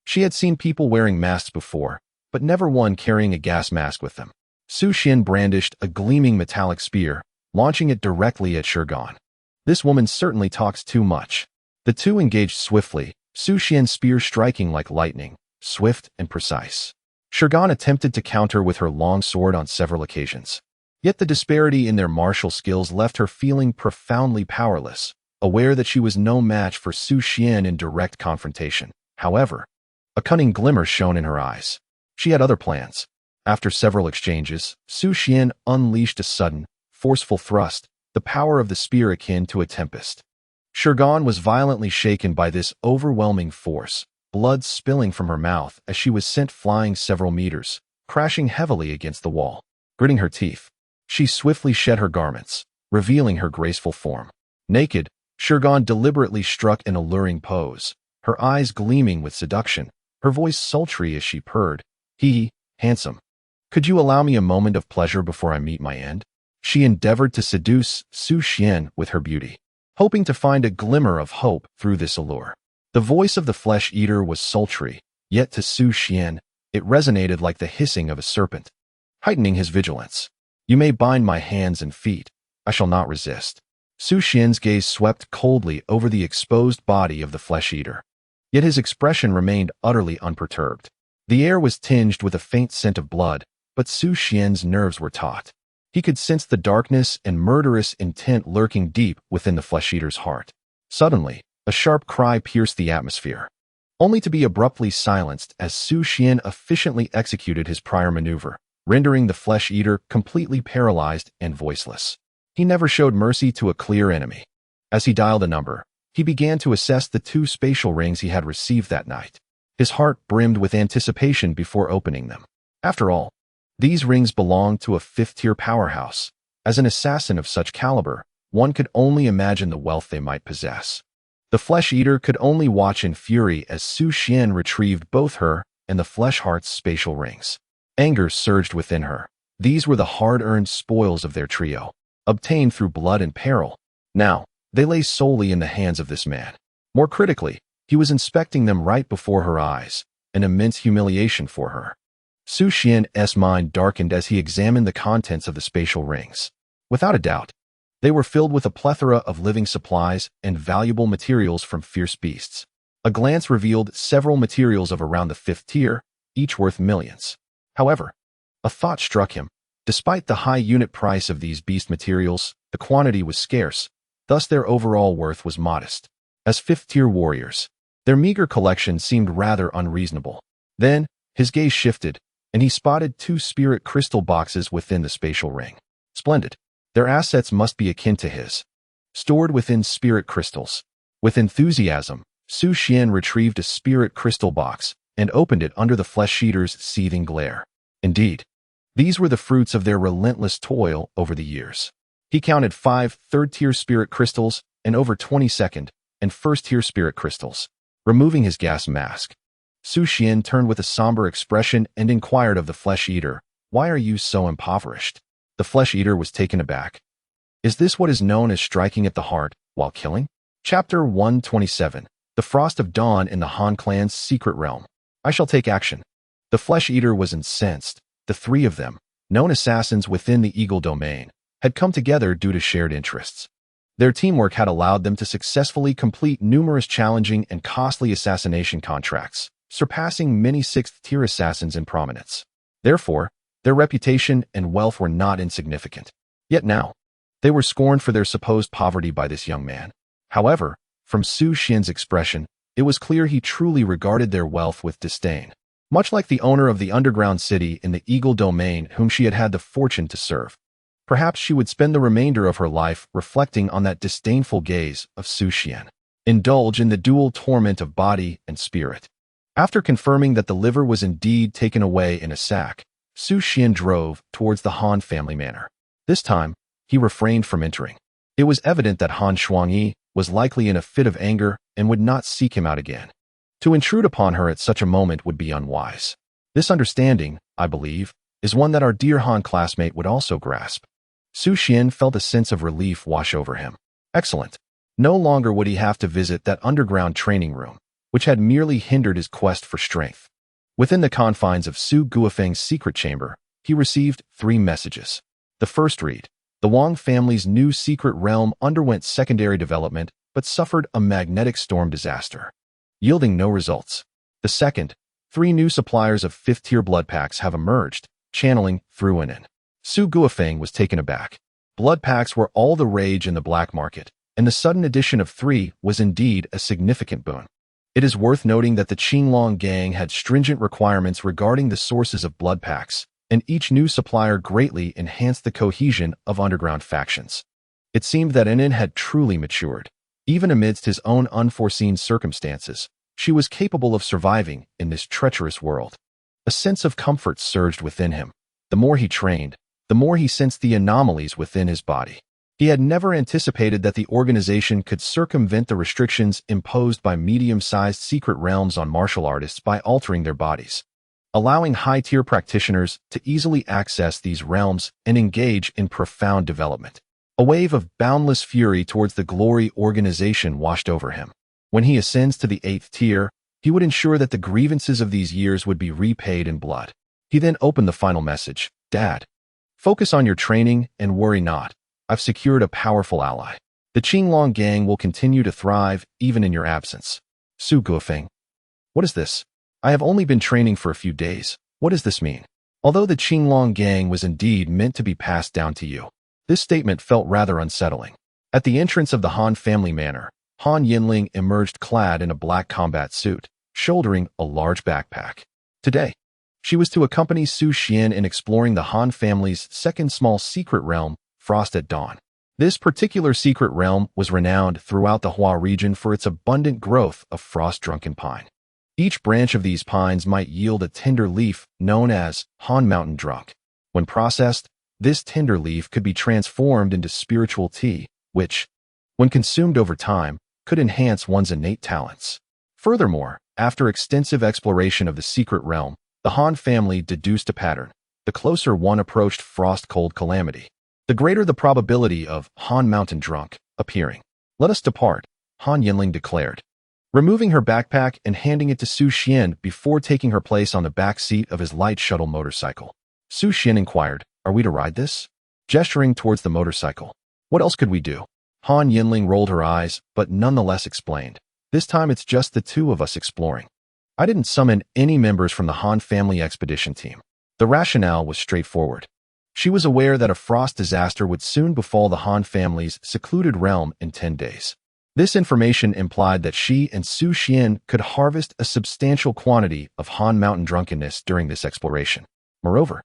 She had seen people wearing masks before, but never one carrying a gas mask with them. Su Xuan brandished a gleaming metallic spear, launching it directly at Su Xuan. This woman certainly talks too much. The two engaged swiftly, Su Xuan's spear striking like lightning, swift and precise. Su Xuan attempted to counter with her long sword on several occasions. Yet the disparity in their martial skills left her feeling profoundly powerless, aware that she was no match for Su Xuan in direct confrontation. However, a cunning glimmer shone in her eyes. She had other plans. After several exchanges, Su Xuan unleashed a sudden, forceful thrust, the power of the spear akin to a tempest. Su Xuan was violently shaken by this overwhelming force, blood spilling from her mouth as she was sent flying several meters, crashing heavily against the wall. Gritting her teeth, she swiftly shed her garments, revealing her graceful form. Naked, Su Xuan deliberately struck an alluring pose, her eyes gleaming with seduction, her voice sultry as she purred, "He, handsome. Could you allow me a moment of pleasure before I meet my end?" She endeavored to seduce Su Xuan with her beauty, hoping to find a glimmer of hope through this allure. The voice of the flesh-eater was sultry, yet to Su Xuan, it resonated like the hissing of a serpent, heightening his vigilance. "You may bind my hands and feet. I shall not resist." Su Xuan's gaze swept coldly over the exposed body of the flesh-eater. Yet his expression remained utterly unperturbed. The air was tinged with a faint scent of blood, but Su Xuan's nerves were taut. He could sense the darkness and murderous intent lurking deep within the flesh-eater's heart. Suddenly, a sharp cry pierced the atmosphere, only to be abruptly silenced as Su Xuan efficiently executed his prior maneuver, rendering the flesh-eater completely paralyzed and voiceless. He never showed mercy to a clear enemy. As he dialed a number, he began to assess the 2 spatial rings he had received that night. His heart brimmed with anticipation before opening them. After all, these rings belonged to a 5th-tier powerhouse. As an assassin of such caliber, one could only imagine the wealth they might possess. The flesh-eater could only watch in fury as Su Xuan retrieved both her and the flesh-heart's spatial rings. Anger surged within her. These were the hard-earned spoils of their trio, obtained through blood and peril. Now, they lay solely in the hands of this man. More critically, he was inspecting them right before her eyes, an immense humiliation for her. Su Xuan's mind darkened as he examined the contents of the spatial rings. Without a doubt, they were filled with a plethora of living supplies and valuable materials from fierce beasts. A glance revealed several materials of around the 5th tier, each worth millions. However, a thought struck him. Despite the high unit price of these beast materials, the quantity was scarce, thus their overall worth was modest. As 5th-tier warriors, their meager collection seemed rather unreasonable. Then, his gaze shifted, and he spotted 2 spirit crystal boxes within the spatial ring. Splendid. Their assets must be akin to his. Stored within spirit crystals. With enthusiasm, Su Xuan retrieved a spirit crystal box and opened it under the flesh-eater's seething glare. Indeed, these were the fruits of their relentless toil over the years. He counted 5 3rd-tier spirit crystals and over 20 2nd and 1st-tier spirit crystals. Removing his gas mask, Su Xuan turned with a somber expression and inquired of the flesh-eater, "Why are you so impoverished?" The flesh-eater was taken aback. "Is this what is known as striking at the heart while killing?" Chapter 127. The Frost of Dawn in the Han clan's secret realm. "I shall take action." The flesh-eater was incensed. The 3 of them, known assassins within the Eagle domain, had come together due to shared interests. Their teamwork had allowed them to successfully complete numerous challenging and costly assassination contracts, surpassing many 6th-tier assassins in prominence. Therefore, their reputation and wealth were not insignificant. Yet now, they were scorned for their supposed poverty by this young man. However, from Su Xuan's expression, it was clear he truly regarded their wealth with disdain. Much like the owner of the underground city in the Eagle domain whom she had had the fortune to serve. Perhaps she would spend the remainder of her life reflecting on that disdainful gaze of Su Xuan, indulge in the dual torment of body and spirit. After confirming that the liver was indeed taken away in a sack, Su Xuan drove towards the Han family manor. This time, he refrained from entering. It was evident that Han Shuangyi was likely in a fit of anger and would not seek him out again. To intrude upon her at such a moment would be unwise. This understanding, I believe, is one that our dear Han classmate would also grasp. Su Xuan felt a sense of relief wash over him. Excellent. No longer would he have to visit that underground training room, which had merely hindered his quest for strength. Within the confines of Su Guofeng's secret chamber, he received 3 messages. The first read: the Wang family's new secret realm underwent secondary development but suffered a magnetic storm disaster, yielding no results. The second: 3 new suppliers of 5th-tier blood packs have emerged, channeling through and in. Su Guofeng was taken aback. Blood packs were all the rage in the black market, and the sudden addition of 3 was indeed a significant boon. It is worth noting that the Qinglong gang had stringent requirements regarding the sources of blood packs, and each new supplier greatly enhanced the cohesion of underground factions. It seemed that Inin had truly matured. Even amidst his own unforeseen circumstances, she was capable of surviving in this treacherous world. A sense of comfort surged within him. The more he trained, the more he sensed the anomalies within his body. He had never anticipated that the organization could circumvent the restrictions imposed by medium-sized secret realms on martial artists by altering their bodies, allowing high-tier practitioners to easily access these realms and engage in profound development. A wave of boundless fury towards the glory organization washed over him. When he ascends to the 8th tier, he would ensure that the grievances of these years would be repaid in blood. He then opened the final message: Dad, focus on your training and worry not. I've secured a powerful ally. The Qinglong gang will continue to thrive even in your absence. Su Guofeng. What is this? I have only been training for a few days. What does this mean? Although the Qinglong gang was indeed meant to be passed down to you, this statement felt rather unsettling. At the entrance of the Han family manor, Han Yanling emerged clad in a black combat suit, shouldering a large backpack. Today, she was to accompany Su Xuan in exploring the Han family's second small secret realm, Frost at Dawn. This particular secret realm was renowned throughout the Hua region for its abundant growth of frost-drunken pine. Each branch of these pines might yield a tender leaf known as Han Mountain Drunk. When processed, this tender leaf could be transformed into spiritual tea, which, when consumed over time, could enhance one's innate talents. Furthermore, after extensive exploration of the secret realm, the Han family deduced a pattern. The closer one approached frost-cold calamity, the greater the probability of Han Mountain Drunk appearing. Let us depart, Han Yanling declared, removing her backpack and handing it to Su Xuan before taking her place on the back seat of his light shuttle motorcycle. Su Xuan inquired, are we to ride this? Gesturing towards the motorcycle. What else could we do? Han Yanling rolled her eyes, but nonetheless explained, this time it's just the 2 of us exploring. I didn't summon any members from the Han family expedition team. The rationale was straightforward. She was aware that a frost disaster would soon befall the Han family's secluded realm in 10 days. This information implied that she and Su Xuan could harvest a substantial quantity of Han Mountain drunkenness during this exploration. Moreover,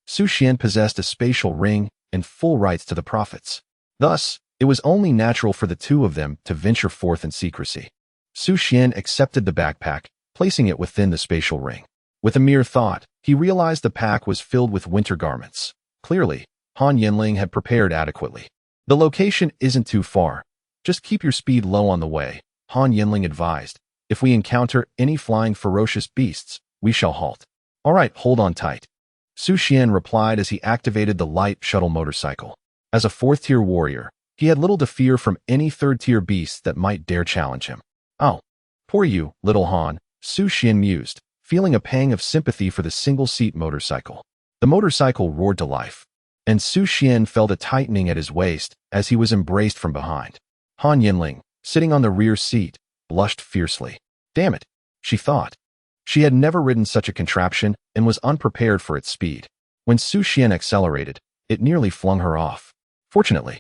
Su Xuan possessed a spatial ring and full rights to the profits. Thus, it was only natural for the 2 of them to venture forth in secrecy. Su Xuan accepted the backpack, placing it within the spatial ring. With a mere thought, he realized the pack was filled with winter garments. Clearly, Han Yanling had prepared adequately. The location isn't too far. Just keep your speed low on the way, Han Yanling advised. If we encounter any flying ferocious beasts, we shall halt. All right, hold on tight. Su Xuan replied as he activated the light shuttle motorcycle. As a 4th-tier warrior, he had little to fear from any 3rd-tier beasts that might dare challenge him. Oh, poor you, little Han, Su Xuan mused, feeling a pang of sympathy for the single-seat motorcycle. The motorcycle roared to life, and Su Xuan felt a tightening at his waist as he was embraced from behind. Han Yanling, sitting on the rear seat, blushed fiercely. Damn it, she thought. She had never ridden such a contraption and was unprepared for its speed. When Su Xuan accelerated, it nearly flung her off. Fortunately,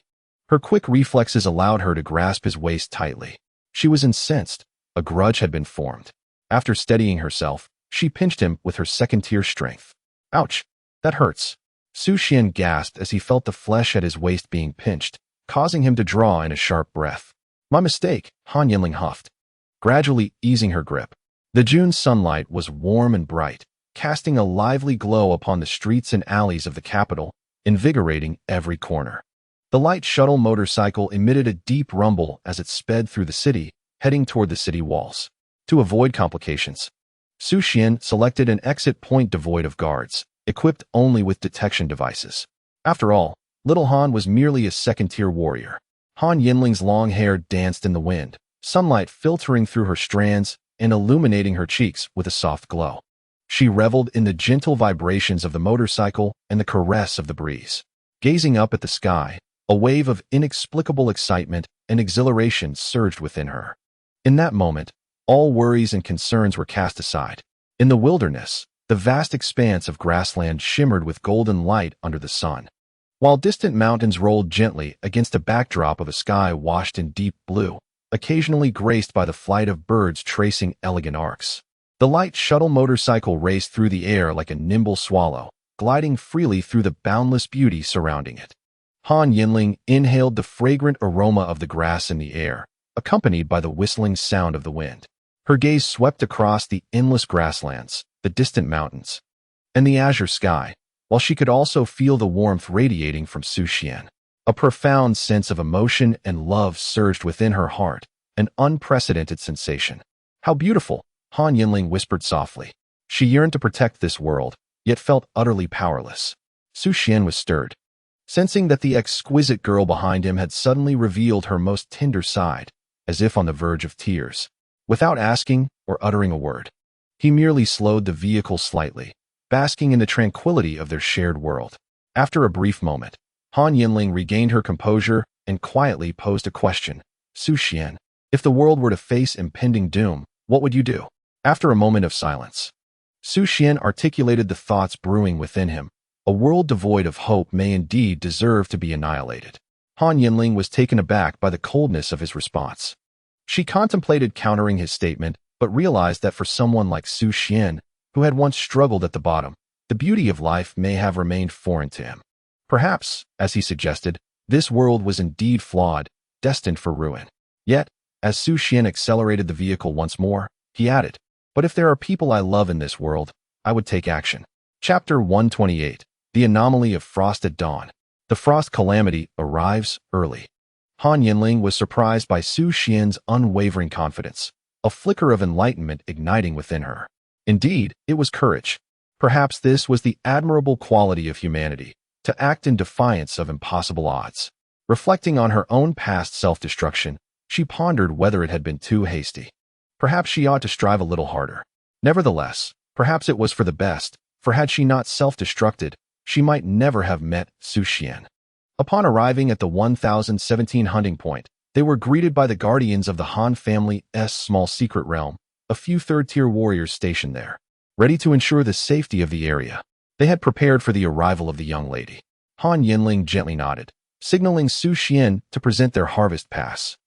her quick reflexes allowed her to grasp his waist tightly. She was incensed. A grudge had been formed. After steadying herself, she pinched him with her 2nd-tier strength. Ouch, that hurts. Su Xuan gasped as he felt the flesh at his waist being pinched, causing him to draw in a sharp breath. My mistake, Han Yanling huffed, gradually easing her grip. The June sunlight was warm and bright, casting a lively glow upon the streets and alleys of the capital, invigorating every corner. The light shuttle motorcycle emitted a deep rumble as it sped through the city, heading toward the city walls. To avoid complications, Su Xuan selected an exit point devoid of guards, equipped only with detection devices. After all, little Han was merely a second-tier warrior. Han Yanling's long hair danced in the wind, sunlight filtering through her strands and illuminating her cheeks with a soft glow. She reveled in the gentle vibrations of the motorcycle and the caress of the breeze. Gazing up at the sky, a wave of inexplicable excitement and exhilaration surged within her. In that moment, all worries and concerns were cast aside. In the wilderness, the vast expanse of grassland shimmered with golden light under the sun, while distant mountains rolled gently against a backdrop of a sky washed in deep blue, occasionally graced by the flight of birds tracing elegant arcs. The light shuttle motorcycle raced through the air like a nimble swallow, gliding freely through the boundless beauty surrounding it. Han Yanling inhaled the fragrant aroma of the grass in the air, accompanied by the whistling sound of the wind. Her gaze swept across the endless grasslands, the distant mountains, and the azure sky, while she could also feel the warmth radiating from Su Xuan. A profound sense of emotion and love surged within her heart, an unprecedented sensation. How beautiful, Han Yanling whispered softly. She yearned to protect this world, yet felt utterly powerless. Su Xuan was stirred, sensing that the exquisite girl behind him had suddenly revealed her most tender side, as if on the verge of tears. Without asking or uttering a word, he merely slowed the vehicle slightly, basking in the tranquility of their shared world. After a brief moment, Han Yanling regained her composure and quietly posed a question. Su Xuan, if the world were to face impending doom, what would you do? After a moment of silence, Su Xuan articulated the thoughts brewing within him. A world devoid of hope may indeed deserve to be annihilated. Han Yanling was taken aback by the coldness of his response. She contemplated countering his statement, but realized that for someone like Su Xuan, who had once struggled at the bottom, the beauty of life may have remained foreign to him. Perhaps, as he suggested, this world was indeed flawed, destined for ruin. Yet, as Su Xuan accelerated the vehicle once more, he added, "But if there are people I love in this world, I would take action." Chapter 128. The Anomaly of Frost at Dawn. The frost calamity arrives early. Han Yanling was surprised by Su Xuan's unwavering confidence, a flicker of enlightenment igniting within her. Indeed, it was courage. Perhaps this was the admirable quality of humanity, to act in defiance of impossible odds. Reflecting on her own past self-destruction, she pondered whether it had been too hasty. Perhaps she ought to strive a little harder. Nevertheless, perhaps it was for the best, for had she not self-destructed, she might never have met Su Xuan. Upon arriving at the 1017 hunting point, they were greeted by the guardians of the Han family's small secret realm, a few third-tier warriors stationed there, ready to ensure the safety of the area. They had prepared for the arrival of the young lady. Han Yanling gently nodded, signaling Su Xuan to present their harvest pass.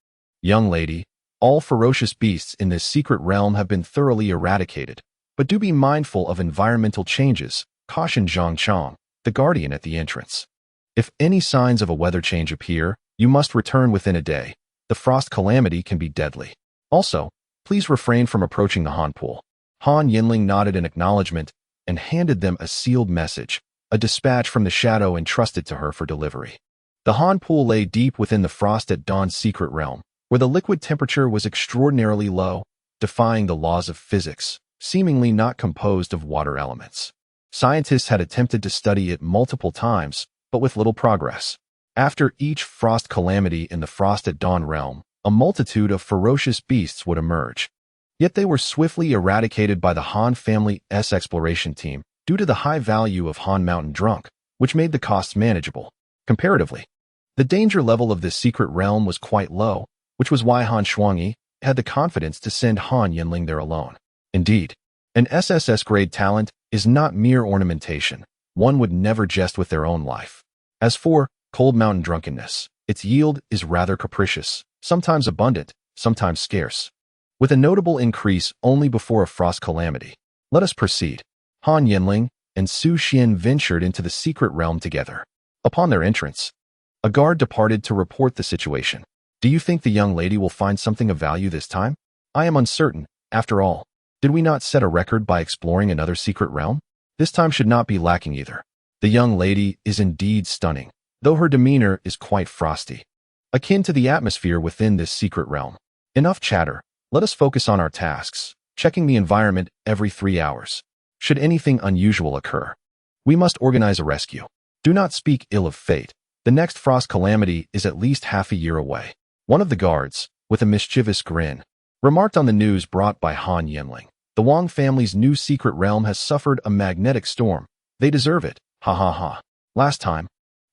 Young lady, all ferocious beasts in this secret realm have been thoroughly eradicated, but do be mindful of environmental changes, cautioned Zhang Chong, the guardian at the entrance. If any signs of a weather change appear, you must return within a day. The frost calamity can be deadly. Also, please refrain from approaching the Han pool. Han Yanling nodded in acknowledgement and handed them a sealed message, a dispatch from the shadow entrusted to her for delivery. The Han pool lay deep within the Frost at Dawn secret realm, where the liquid temperature was extraordinarily low, defying the laws of physics, seemingly not composed of water elements. Scientists had attempted to study it multiple times, but with little progress. After each frost calamity in the Frost at Dawn realm, a multitude of ferocious beasts would emerge. Yet they were swiftly eradicated by the Han family's exploration team due to the high value of Han Mountain Drunk, which made the costs manageable. Comparatively, the danger level of this secret realm was quite low, which was why Han Shuangyi had the confidence to send Han Yanling there alone. Indeed, an SSS-grade talent is not mere ornamentation. One would never jest with their own life. As for Cold Mountain Drunkenness, its yield is rather capricious, sometimes abundant, sometimes scarce, with a notable increase only before a frost calamity. Let us proceed. Han Yanling and Su Xuan ventured into the secret realm together. Upon their entrance, a guard departed to report the situation. Do you think the young lady will find something of value this time? I am uncertain. After all, did we not set a record by exploring another secret realm? This time should not be lacking either. The young lady is indeed stunning, though her demeanor is quite frosty, akin to the atmosphere within this secret realm. Enough chatter. Let us focus on our tasks, checking the environment every 3 hours. Should anything unusual occur, we must organize a rescue. Do not speak ill of fate. The next frost calamity is at least half a year away. One of the guards, with a mischievous grin, remarked on the news brought by Han Yanling. The Wang family's new secret realm has suffered a magnetic storm. They deserve it. Ha ha ha. Last time,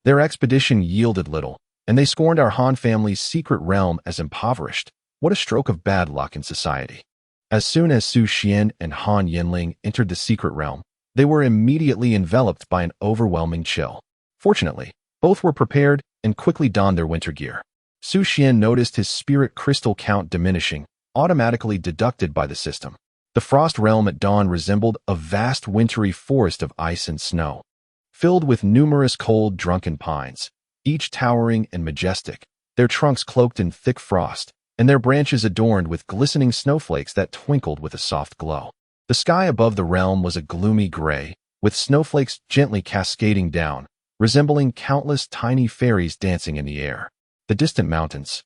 their expedition yielded little, and they scorned our Han family's secret realm as impoverished. What a stroke of bad luck in society. As soon as Su Xuan and Han Yanling entered the secret realm, they were immediately enveloped by an overwhelming chill. Fortunately, both were prepared and quickly donned their winter gear. Su Xuan noticed his spirit crystal count diminishing, automatically deducted by the system. The frost realm at dawn resembled a vast wintry forest of ice and snow, filled with numerous cold, drunken pines, each towering and majestic, their trunks cloaked in thick frost, and their branches adorned with glistening snowflakes that twinkled with a soft glow. The sky above the realm was a gloomy gray, with snowflakes gently cascading down, resembling countless tiny fairies dancing in the air. The distant mountains,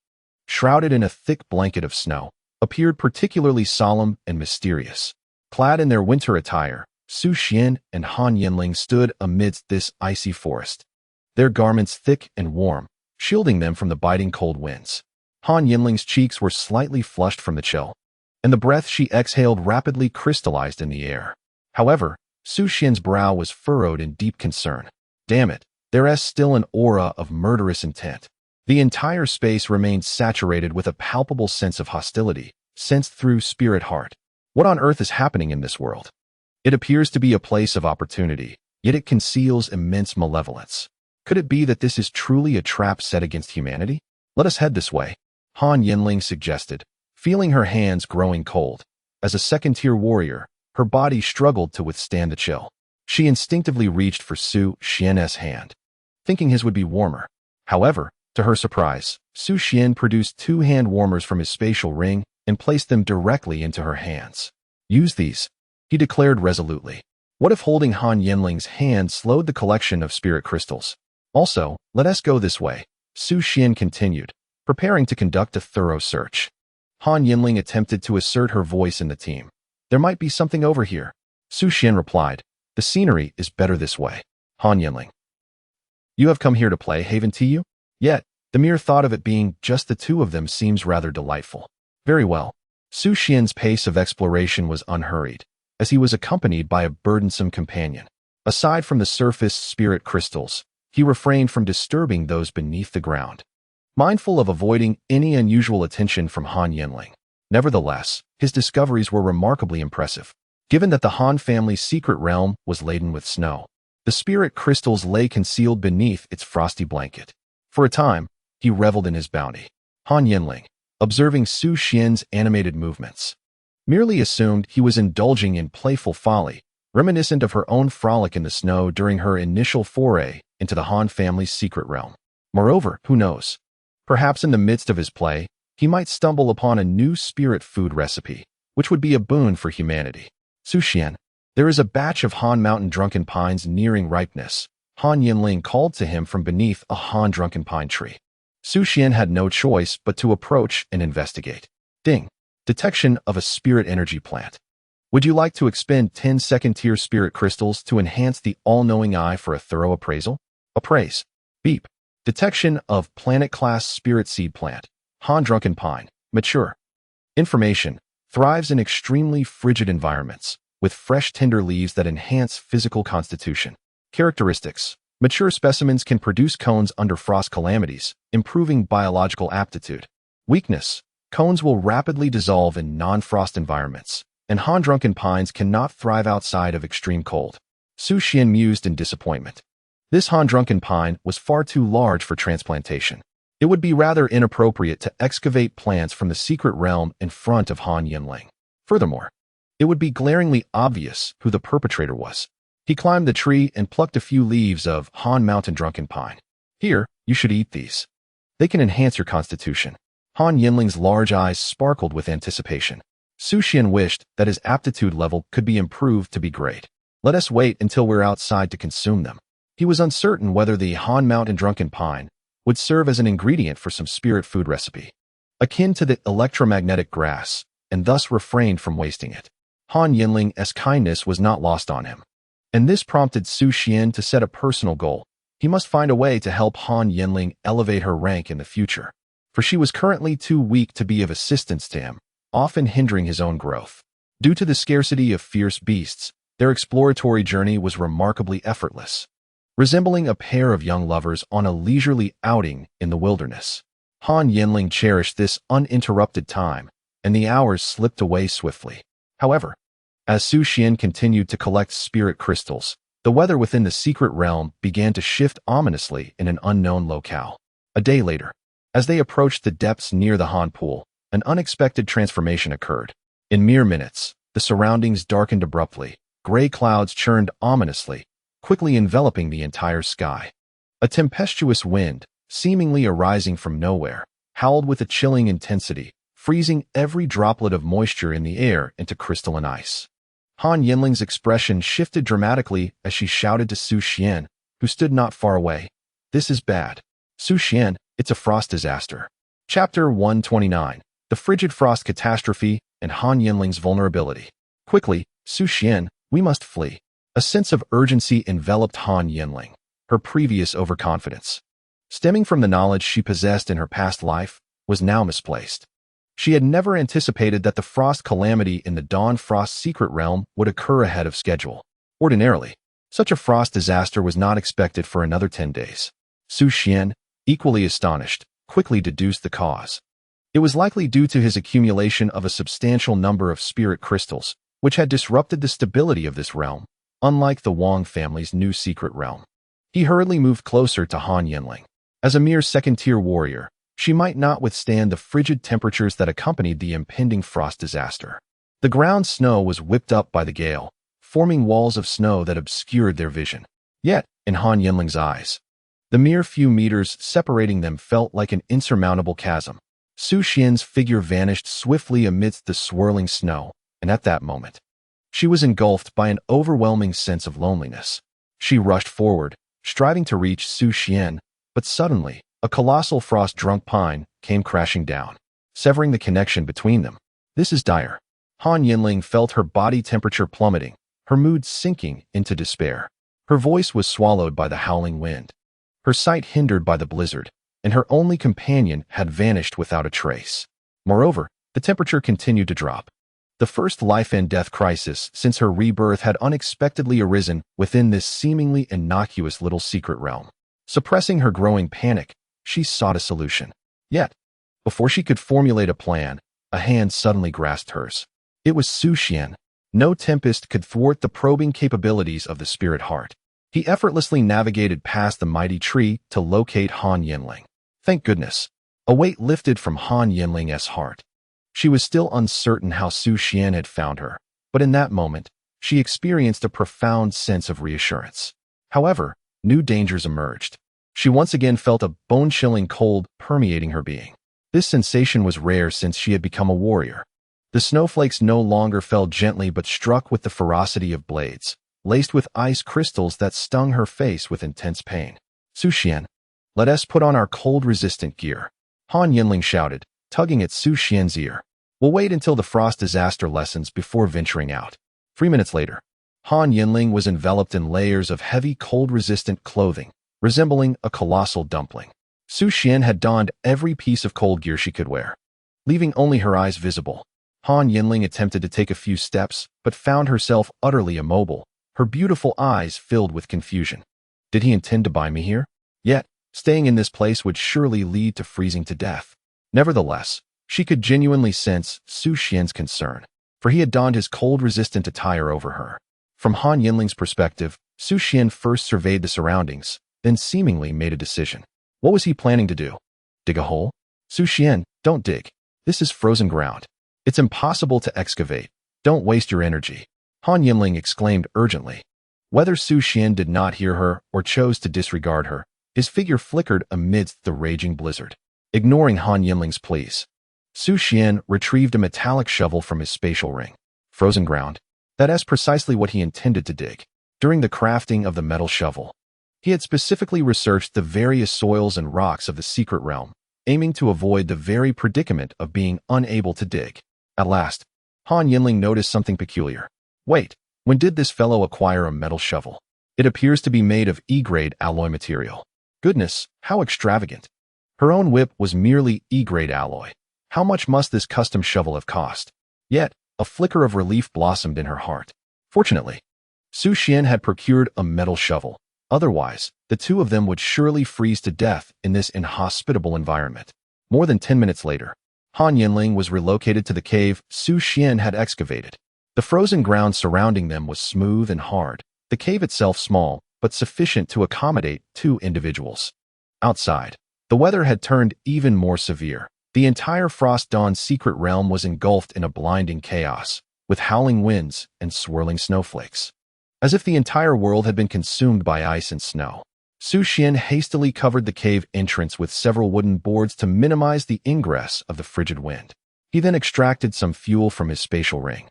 shrouded in a thick blanket of snow, appeared particularly solemn and mysterious. Clad in their winter attire, Su Xuan and Han Yanling stood amidst this icy forest, their garments thick and warm, shielding them from the biting cold winds. Han Yanling's cheeks were slightly flushed from the chill, and the breath she exhaled rapidly crystallized in the air. However, Su Xian's brow was furrowed in deep concern. Damn it, there's still an aura of murderous intent. The entire space remained saturated with a palpable sense of hostility, sensed through spirit heart. What on earth is happening in this world? It appears to be a place of opportunity, yet it conceals immense malevolence. Could it be that this is truly a trap set against humanity? Let us head this way, Han Yanling suggested, feeling her hands growing cold. As a second-tier warrior, her body struggled to withstand the chill. She instinctively reached for Su Xuan's hand, thinking his would be warmer. However, to her surprise, Su Xuan produced 2 hand warmers from his spatial ring and placed them directly into her hands. Use these, he declared resolutely. What if holding Han Yanling's hand slowed the collection of spirit crystals? Also, let us go this way, Su Xuan continued, preparing to conduct a thorough search. Han Yanling attempted to assert her voice in the team. There might be something over here. Su Xuan replied, the scenery is better this way. Han Yanling, you have come here to play Haven to you? Yet, the mere thought of it being just the 2 of them seems rather delightful. Very well. Su Xian's pace of exploration was unhurried, as he was accompanied by a burdensome companion. Aside from the surface spirit crystals, he refrained from disturbing those beneath the ground, mindful of avoiding any unusual attention from Han Yanling. Nevertheless, his discoveries were remarkably impressive. Given that the Han family's secret realm was laden with snow, the spirit crystals lay concealed beneath its frosty blanket. For a time, he reveled in his bounty. Han Yanling, observing Su Xian's animated movements, merely assumed he was indulging in playful folly, reminiscent of her own frolic in the snow during her initial foray into the Han family's secret realm. Moreover, who knows? Perhaps in the midst of his play, he might stumble upon a new spirit food recipe, which would be a boon for humanity. Su Xuan, there is a batch of Han Mountain drunken pines nearing ripeness. Han Yanling called to him from beneath a Han drunken pine tree. Su Xuan had no choice but to approach and investigate. Ding. Detection of a spirit energy plant. Would you like to expend 10 second-tier spirit crystals to enhance the all-knowing eye for a thorough appraisal? Appraise. Beep. Detection of planet-class spirit seed plant. Han drunken pine. Mature. Information. Thrives in extremely frigid environments, with fresh tender leaves that enhance physical constitution. Characteristics. Mature specimens can produce cones under frost calamities, improving biological aptitude. Weakness. Cones will rapidly dissolve in non-frost environments, and Han drunken pines cannot thrive outside of extreme cold. Su Xuan mused in disappointment. This Han drunken pine was far too large for transplantation. It would be rather inappropriate to excavate plants from the secret realm in front of Han Yanling. Furthermore, it would be glaringly obvious who the perpetrator was. He climbed the tree and plucked a few leaves of Han Mountain drunken pine. Here, you should eat these. They can enhance your constitution. Han Yanling's large eyes sparkled with anticipation. Su Xuan wished that his aptitude level could be improved to be great. Let us wait until we're outside to consume them. He was uncertain whether the Han Mountain drunken pine would serve as an ingredient for some spirit food recipe. Akin to the electromagnetic grass, and thus refrained from wasting it. Han Yanling's kindness was not lost on him, and this prompted Su Xuan to set a personal goal. He must find a way to help Han Yanling elevate her rank in the future, for she was currently too weak to be of assistance to him, often hindering his own growth. Due to the scarcity of fierce beasts, their exploratory journey was remarkably effortless, resembling a pair of young lovers on a leisurely outing in the wilderness. Han Yanling cherished this uninterrupted time, and the hours slipped away swiftly. However, as Su Xuan continued to collect spirit crystals, the weather within the secret realm began to shift ominously in an unknown locale. A day later, as they approached the depths near the Han pool, an unexpected transformation occurred. In mere minutes, the surroundings darkened abruptly. Gray clouds churned ominously, quickly enveloping the entire sky. A tempestuous wind, seemingly arising from nowhere, howled with a chilling intensity, freezing every droplet of moisture in the air into crystalline ice. Han Yanling's expression shifted dramatically as she shouted to Su Xuan, who stood not far away. "This is bad. Su Xuan, it's a frost disaster." Chapter 129. The Frigid Frost Catastrophe and Han Yanling's Vulnerability. Quickly, Su Xuan, we must flee. A sense of urgency enveloped Han Yanling, her previous overconfidence, stemming from the knowledge she possessed in her past life, was now misplaced. She had never anticipated that the frost calamity in the Dawn Frost secret realm would occur ahead of schedule. Ordinarily, such a frost disaster was not expected for another 10 days. Su Xuan, equally astonished, quickly deduced the cause. It was likely due to his accumulation of a substantial number of spirit crystals, which had disrupted the stability of this realm, unlike the Wang family's new secret realm. He hurriedly moved closer to Han Yanling. As a mere second-tier warrior, she might not withstand the frigid temperatures that accompanied the impending frost disaster. The ground snow was whipped up by the gale, forming walls of snow that obscured their vision. Yet, in Han Yanling's eyes, the mere few meters separating them felt like an insurmountable chasm. Su Xuan's figure vanished swiftly amidst the swirling snow, and at that moment, she was engulfed by an overwhelming sense of loneliness. She rushed forward, striving to reach Su Xuan, but suddenly, a colossal frost-drunk pine came crashing down, severing the connection between them. "This is dire." Han Yanling felt her body temperature plummeting, her mood sinking into despair. Her voice was swallowed by the howling wind, her sight hindered by the blizzard, and her only companion had vanished without a trace. Moreover, the temperature continued to drop. The first life and death crisis since her rebirth had unexpectedly arisen within this seemingly innocuous little secret realm. Suppressing her growing panic, she sought a solution. Yet, before she could formulate a plan, a hand suddenly grasped hers. It was Su Xuan. No tempest could thwart the probing capabilities of the spirit heart. He effortlessly navigated past the mighty tree to locate Han Yanling. Thank goodness. A weight lifted from Han Yanling's heart. She was still uncertain how Su Xuan had found her, but in that moment, she experienced a profound sense of reassurance. However, new dangers emerged. She once again felt a bone-chilling cold permeating her being. This sensation was rare since she had become a warrior. The snowflakes no longer fell gently but struck with the ferocity of blades, laced with ice crystals that stung her face with intense pain. "Su Xuan, let us put on our cold-resistant gear," Han Yanling shouted, tugging at Su Xuan's ear. "We'll wait until the frost disaster lessens before venturing out." 3 minutes later, Han Yanling was enveloped in layers of heavy cold-resistant clothing, resembling a colossal dumpling. Su Xuan had donned every piece of cold gear she could wear, leaving only her eyes visible. Han Yanling attempted to take a few steps, but found herself utterly immobile, her beautiful eyes filled with confusion. Did he intend to bind me here? Yet, staying in this place would surely lead to freezing to death. Nevertheless, she could genuinely sense Su Xuan's concern, for he had donned his cold-resistant attire over her. From Han Yanling's perspective, Su Xuan first surveyed the surroundings, then seemingly made a decision. What was he planning to do? Dig a hole? Su Xuan, don't dig. This is frozen ground. It's impossible to excavate. Don't waste your energy. Han Yanling exclaimed urgently. Whether Su Xuan did not hear her or chose to disregard her, his figure flickered amidst the raging blizzard. Ignoring Han Yanling's pleas, Su Xuan retrieved a metallic shovel from his spatial ring. Frozen ground. That is precisely what he intended to dig. During the crafting of the metal shovel, he had specifically researched the various soils and rocks of the secret realm, aiming to avoid the very predicament of being unable to dig. At last, Han Yanling noticed something peculiar. Wait, when did this fellow acquire a metal shovel? It appears to be made of E-grade alloy material. Goodness, how extravagant. Her own whip was merely E-grade alloy. How much must this custom shovel have cost? Yet, a flicker of relief blossomed in her heart. Fortunately, Su Xuan had procured a metal shovel. Otherwise, the two of them would surely freeze to death in this inhospitable environment. More than 10 minutes later, Han Yanling was relocated to the cave Su Xuan had excavated. The frozen ground surrounding them was smooth and hard, the cave itself small, but sufficient to accommodate 2 individuals. Outside, the weather had turned even more severe. The entire Frost Dawn secret realm was engulfed in a blinding chaos, with howling winds and swirling snowflakes. As if the entire world had been consumed by ice and snow, Su Xuan hastily covered the cave entrance with several wooden boards to minimize the ingress of the frigid wind. He then extracted some fuel from his spatial ring.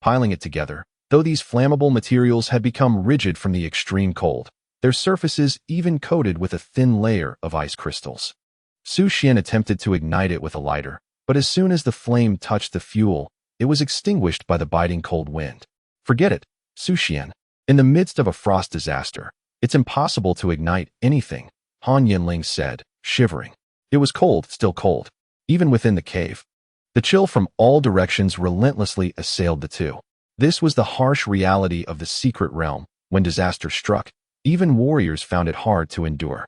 Piling it together, though these flammable materials had become rigid from the extreme cold, their surfaces even coated with a thin layer of ice crystals. Su Xuan attempted to ignite it with a lighter, but as soon as the flame touched the fuel, it was extinguished by the biting cold wind. Forget it, Su Xuan. In the midst of a frost disaster, it's impossible to ignite anything, Han Yanling said, shivering. It was cold, still cold, even within the cave. The chill from all directions relentlessly assailed the two. This was the harsh reality of the secret realm. When disaster struck, even warriors found it hard to endure.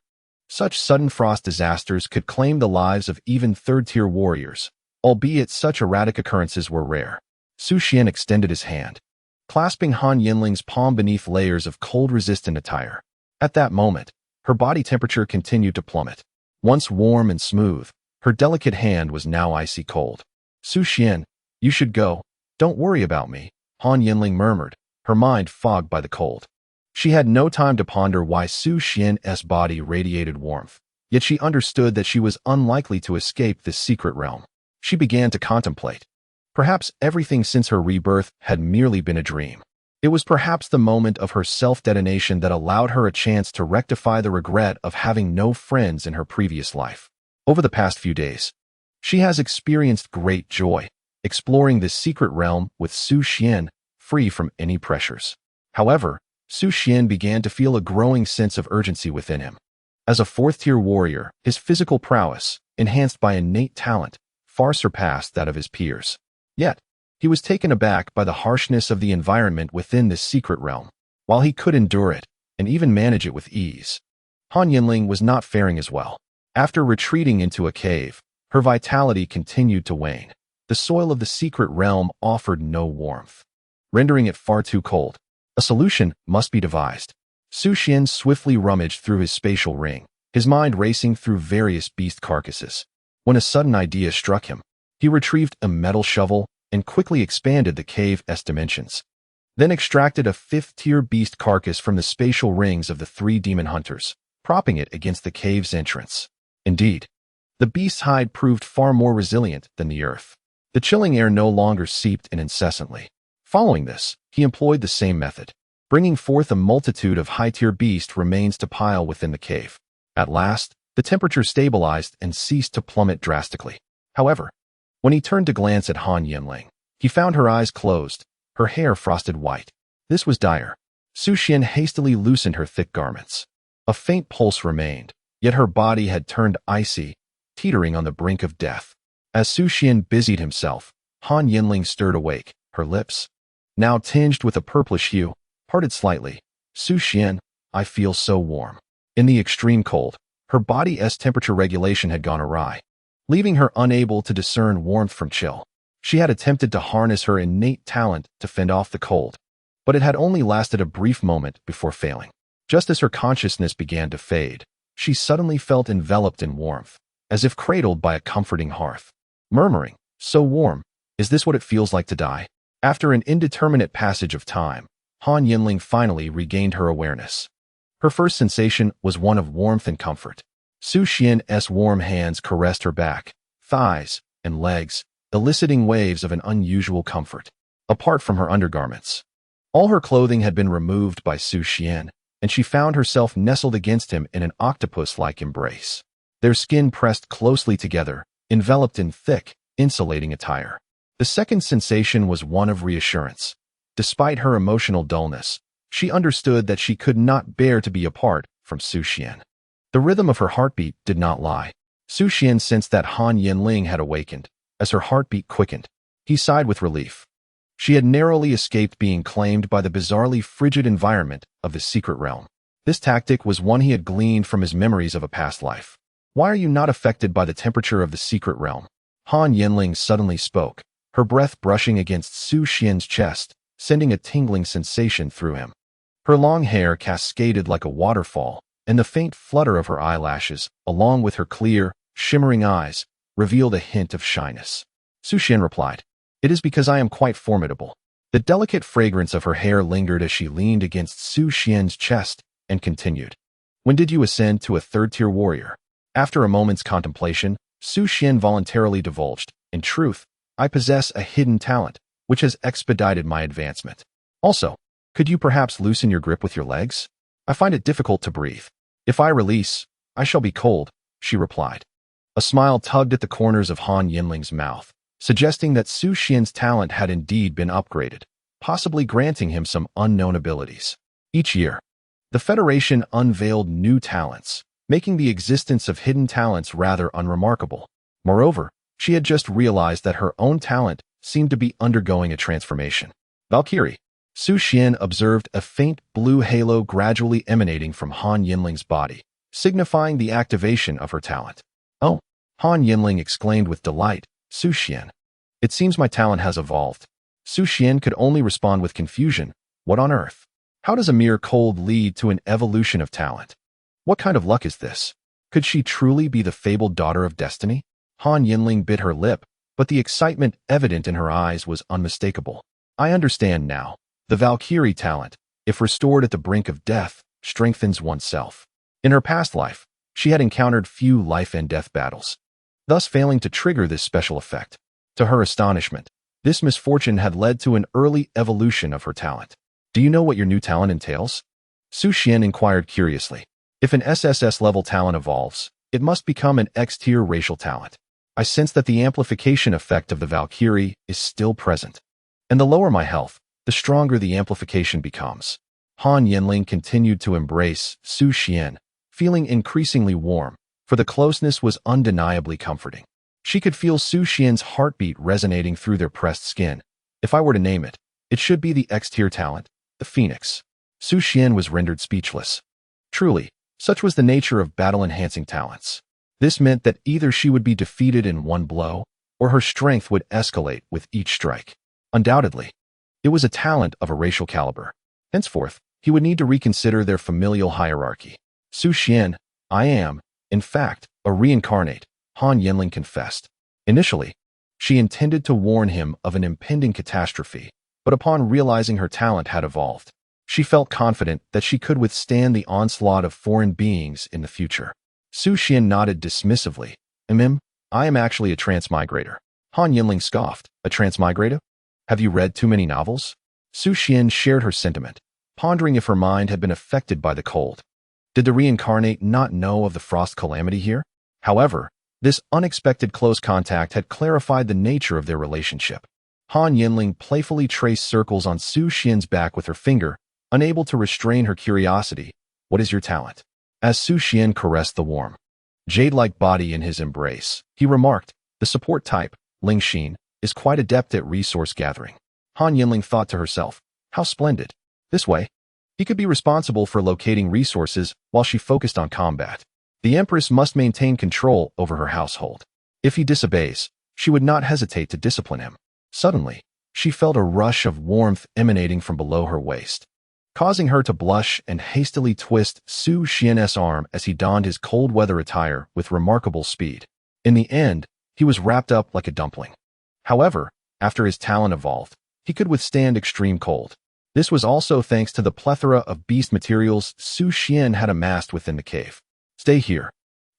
Such sudden frost disasters could claim the lives of even third-tier warriors, albeit such erratic occurrences were rare. Su Xuan extended his hand, clasping Han Yanling's palm beneath layers of cold-resistant attire. At that moment, her body temperature continued to plummet. Once warm and smooth, her delicate hand was now icy cold. Su Xuan, you should go. Don't worry about me, Han Yanling murmured, her mind fogged by the cold. She had no time to ponder why Su Xuan's body radiated warmth, yet she understood that she was unlikely to escape this secret realm. She began to contemplate. Perhaps everything since her rebirth had merely been a dream. It was perhaps the moment of her self-detonation that allowed her a chance to rectify the regret of having no friends in her previous life. Over the past few days, she has experienced great joy, exploring this secret realm with Su Xuan, free from any pressures. However, Su Xuan began to feel a growing sense of urgency within him. As a 4th-tier warrior, his physical prowess, enhanced by innate talent, far surpassed that of his peers. Yet, he was taken aback by the harshness of the environment within this secret realm. While he could endure it, and even manage it with ease, Han Yanling was not faring as well. After retreating into a cave, her vitality continued to wane. The soil of the secret realm offered no warmth, rendering it far too cold. A solution must be devised. Su Xuan swiftly rummaged through his spatial ring, his mind racing through various beast carcasses. When a sudden idea struck him, he retrieved a metal shovel and quickly expanded the cave's dimensions. Then extracted a 5th-tier beast carcass from the spatial rings of the 3 demon hunters, propping it against the cave's entrance. Indeed, the beast's hide proved far more resilient than the earth. The chilling air no longer seeped in incessantly. Following this, he employed the same method, bringing forth a multitude of high-tier beast remains to pile within the cave. At last, the temperature stabilized and ceased to plummet drastically. However, when he turned to glance at Han Yanling, he found her eyes closed, her hair frosted white. This was dire. Su Xuan hastily loosened her thick garments. A faint pulse remained, yet her body had turned icy, teetering on the brink of death. As Su Xuan busied himself, Han Yanling stirred awake, her lips, now tinged with a purplish hue, parted slightly. Su Xuan, I feel so warm. In the extreme cold, her body's temperature regulation had gone awry, leaving her unable to discern warmth from chill. She had attempted to harness her innate talent to fend off the cold, but it had only lasted a brief moment before failing. Just as her consciousness began to fade, she suddenly felt enveloped in warmth, as if cradled by a comforting hearth. Murmuring, so warm, is this what it feels like to die? After an indeterminate passage of time, Han Yanling finally regained her awareness. Her first sensation was one of warmth and comfort. Su Xuan's warm hands caressed her back, thighs, and legs, eliciting waves of an unusual comfort. Apart from her undergarments, all her clothing had been removed by Su Xuan, and she found herself nestled against him in an octopus-like embrace. Their skin pressed closely together, enveloped in thick, insulating attire. The second sensation was one of reassurance. Despite her emotional dullness, she understood that she could not bear to be apart from Su Xuan. The rhythm of her heartbeat did not lie. Su Xuan sensed that Han Yanling had awakened. As her heartbeat quickened, he sighed with relief. She had narrowly escaped being claimed by the bizarrely frigid environment of the secret realm. This tactic was one he had gleaned from his memories of a past life. Why are you not affected by the temperature of the secret realm? Han Yanling suddenly spoke, her breath brushing against Su Xuan's chest, sending a tingling sensation through him. Her long hair cascaded like a waterfall, and the faint flutter of her eyelashes, along with her clear, shimmering eyes, revealed a hint of shyness. Su Xuan replied, "It is because I am quite formidable." The delicate fragrance of her hair lingered as she leaned against Su Xuan's chest and continued, "When did you ascend to a third-tier warrior?" After a moment's contemplation, Su Xuan voluntarily divulged, "In truth, I possess a hidden talent, which has expedited my advancement. Also, could you perhaps loosen your grip with your legs? I find it difficult to breathe. If I release, I shall be cold," she replied. A smile tugged at the corners of Han Yanling's mouth, suggesting that Su Xuan's talent had indeed been upgraded, possibly granting him some unknown abilities. Each year, the Federation unveiled new talents, making the existence of hidden talents rather unremarkable. Moreover, she had just realized that her own talent seemed to be undergoing a transformation. Valkyrie. Su Xuan observed a faint blue halo gradually emanating from Han Yanling's body, signifying the activation of her talent. "Oh," Han Yanling exclaimed with delight, "Su Xuan. It seems my talent has evolved." Su Xuan could only respond with confusion. What on earth? How does a mere cold lead to an evolution of talent? What kind of luck is this? Could she truly be the fabled daughter of destiny? Han Yanling bit her lip, but the excitement evident in her eyes was unmistakable. "I understand now. The Valkyrie talent, if restored at the brink of death, strengthens oneself." In her past life, she had encountered few life and death battles, thus failing to trigger this special effect. To her astonishment, this misfortune had led to an early evolution of her talent. "Do you know what your new talent entails?" Su Xuan inquired curiously. "If an SSS-level talent evolves, it must become an X-tier racial talent. I sense that the amplification effect of the Valkyrie is still present. And the lower my health, the stronger the amplification becomes." Han Yanling continued to embrace Su Xuan, feeling increasingly warm, for the closeness was undeniably comforting. She could feel Su Xuan's heartbeat resonating through their pressed skin. If I were to name it, it should be the X-tier talent, the Phoenix. Su Xuan was rendered speechless. Truly, such was the nature of battle-enhancing talents. This meant that either she would be defeated in one blow, or her strength would escalate with each strike. Undoubtedly, it was a talent of a racial caliber. Henceforth, he would need to reconsider their familial hierarchy. "Su Xuan, I am, in fact, a reincarnate," Han Yanling confessed. Initially, she intended to warn him of an impending catastrophe, but upon realizing her talent had evolved, she felt confident that she could withstand the onslaught of foreign beings in the future. Su Xuan nodded dismissively. I am actually a transmigrator." Han Yanling scoffed. "A transmigrator? Have you read too many novels?" Su Xuan shared her sentiment, pondering if her mind had been affected by the cold. Did the reincarnate not know of the frost calamity here? However, this unexpected close contact had clarified the nature of their relationship. Han Yanling playfully traced circles on Su Xuan's back with her finger, unable to restrain her curiosity. "What is your talent?" As Su Xuan caressed the warm, jade-like body in his embrace, he remarked, "The support type, Ling Xin, is quite adept at resource gathering." Han Yanling thought to herself, "How splendid. This way, he could be responsible for locating resources while she focused on combat. The Empress must maintain control over her household. If he disobeys, she would not hesitate to discipline him." Suddenly, she felt a rush of warmth emanating from below her waist, causing her to blush and hastily twist Su Xuan's arm as he donned his cold weather attire with remarkable speed. In the end, he was wrapped up like a dumpling. However, after his talent evolved, he could withstand extreme cold. This was also thanks to the plethora of beast materials Su Xuan had amassed within the cave. "Stay here.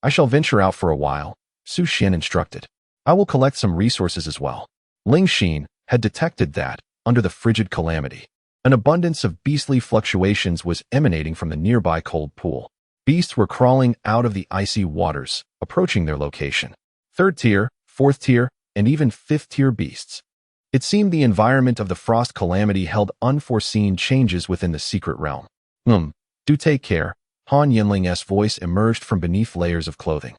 I shall venture out for a while," Su Xuan instructed. "I will collect some resources as well." Ling Xin had detected that, under the frigid calamity, an abundance of beastly fluctuations was emanating from the nearby cold pool. Beasts were crawling out of the icy waters, approaching their location. Third tier, fourth tier, and even fifth tier beasts. It seemed the environment of the frost calamity held unforeseen changes within the secret realm. Do take care. Han Yanling's voice emerged from beneath layers of clothing.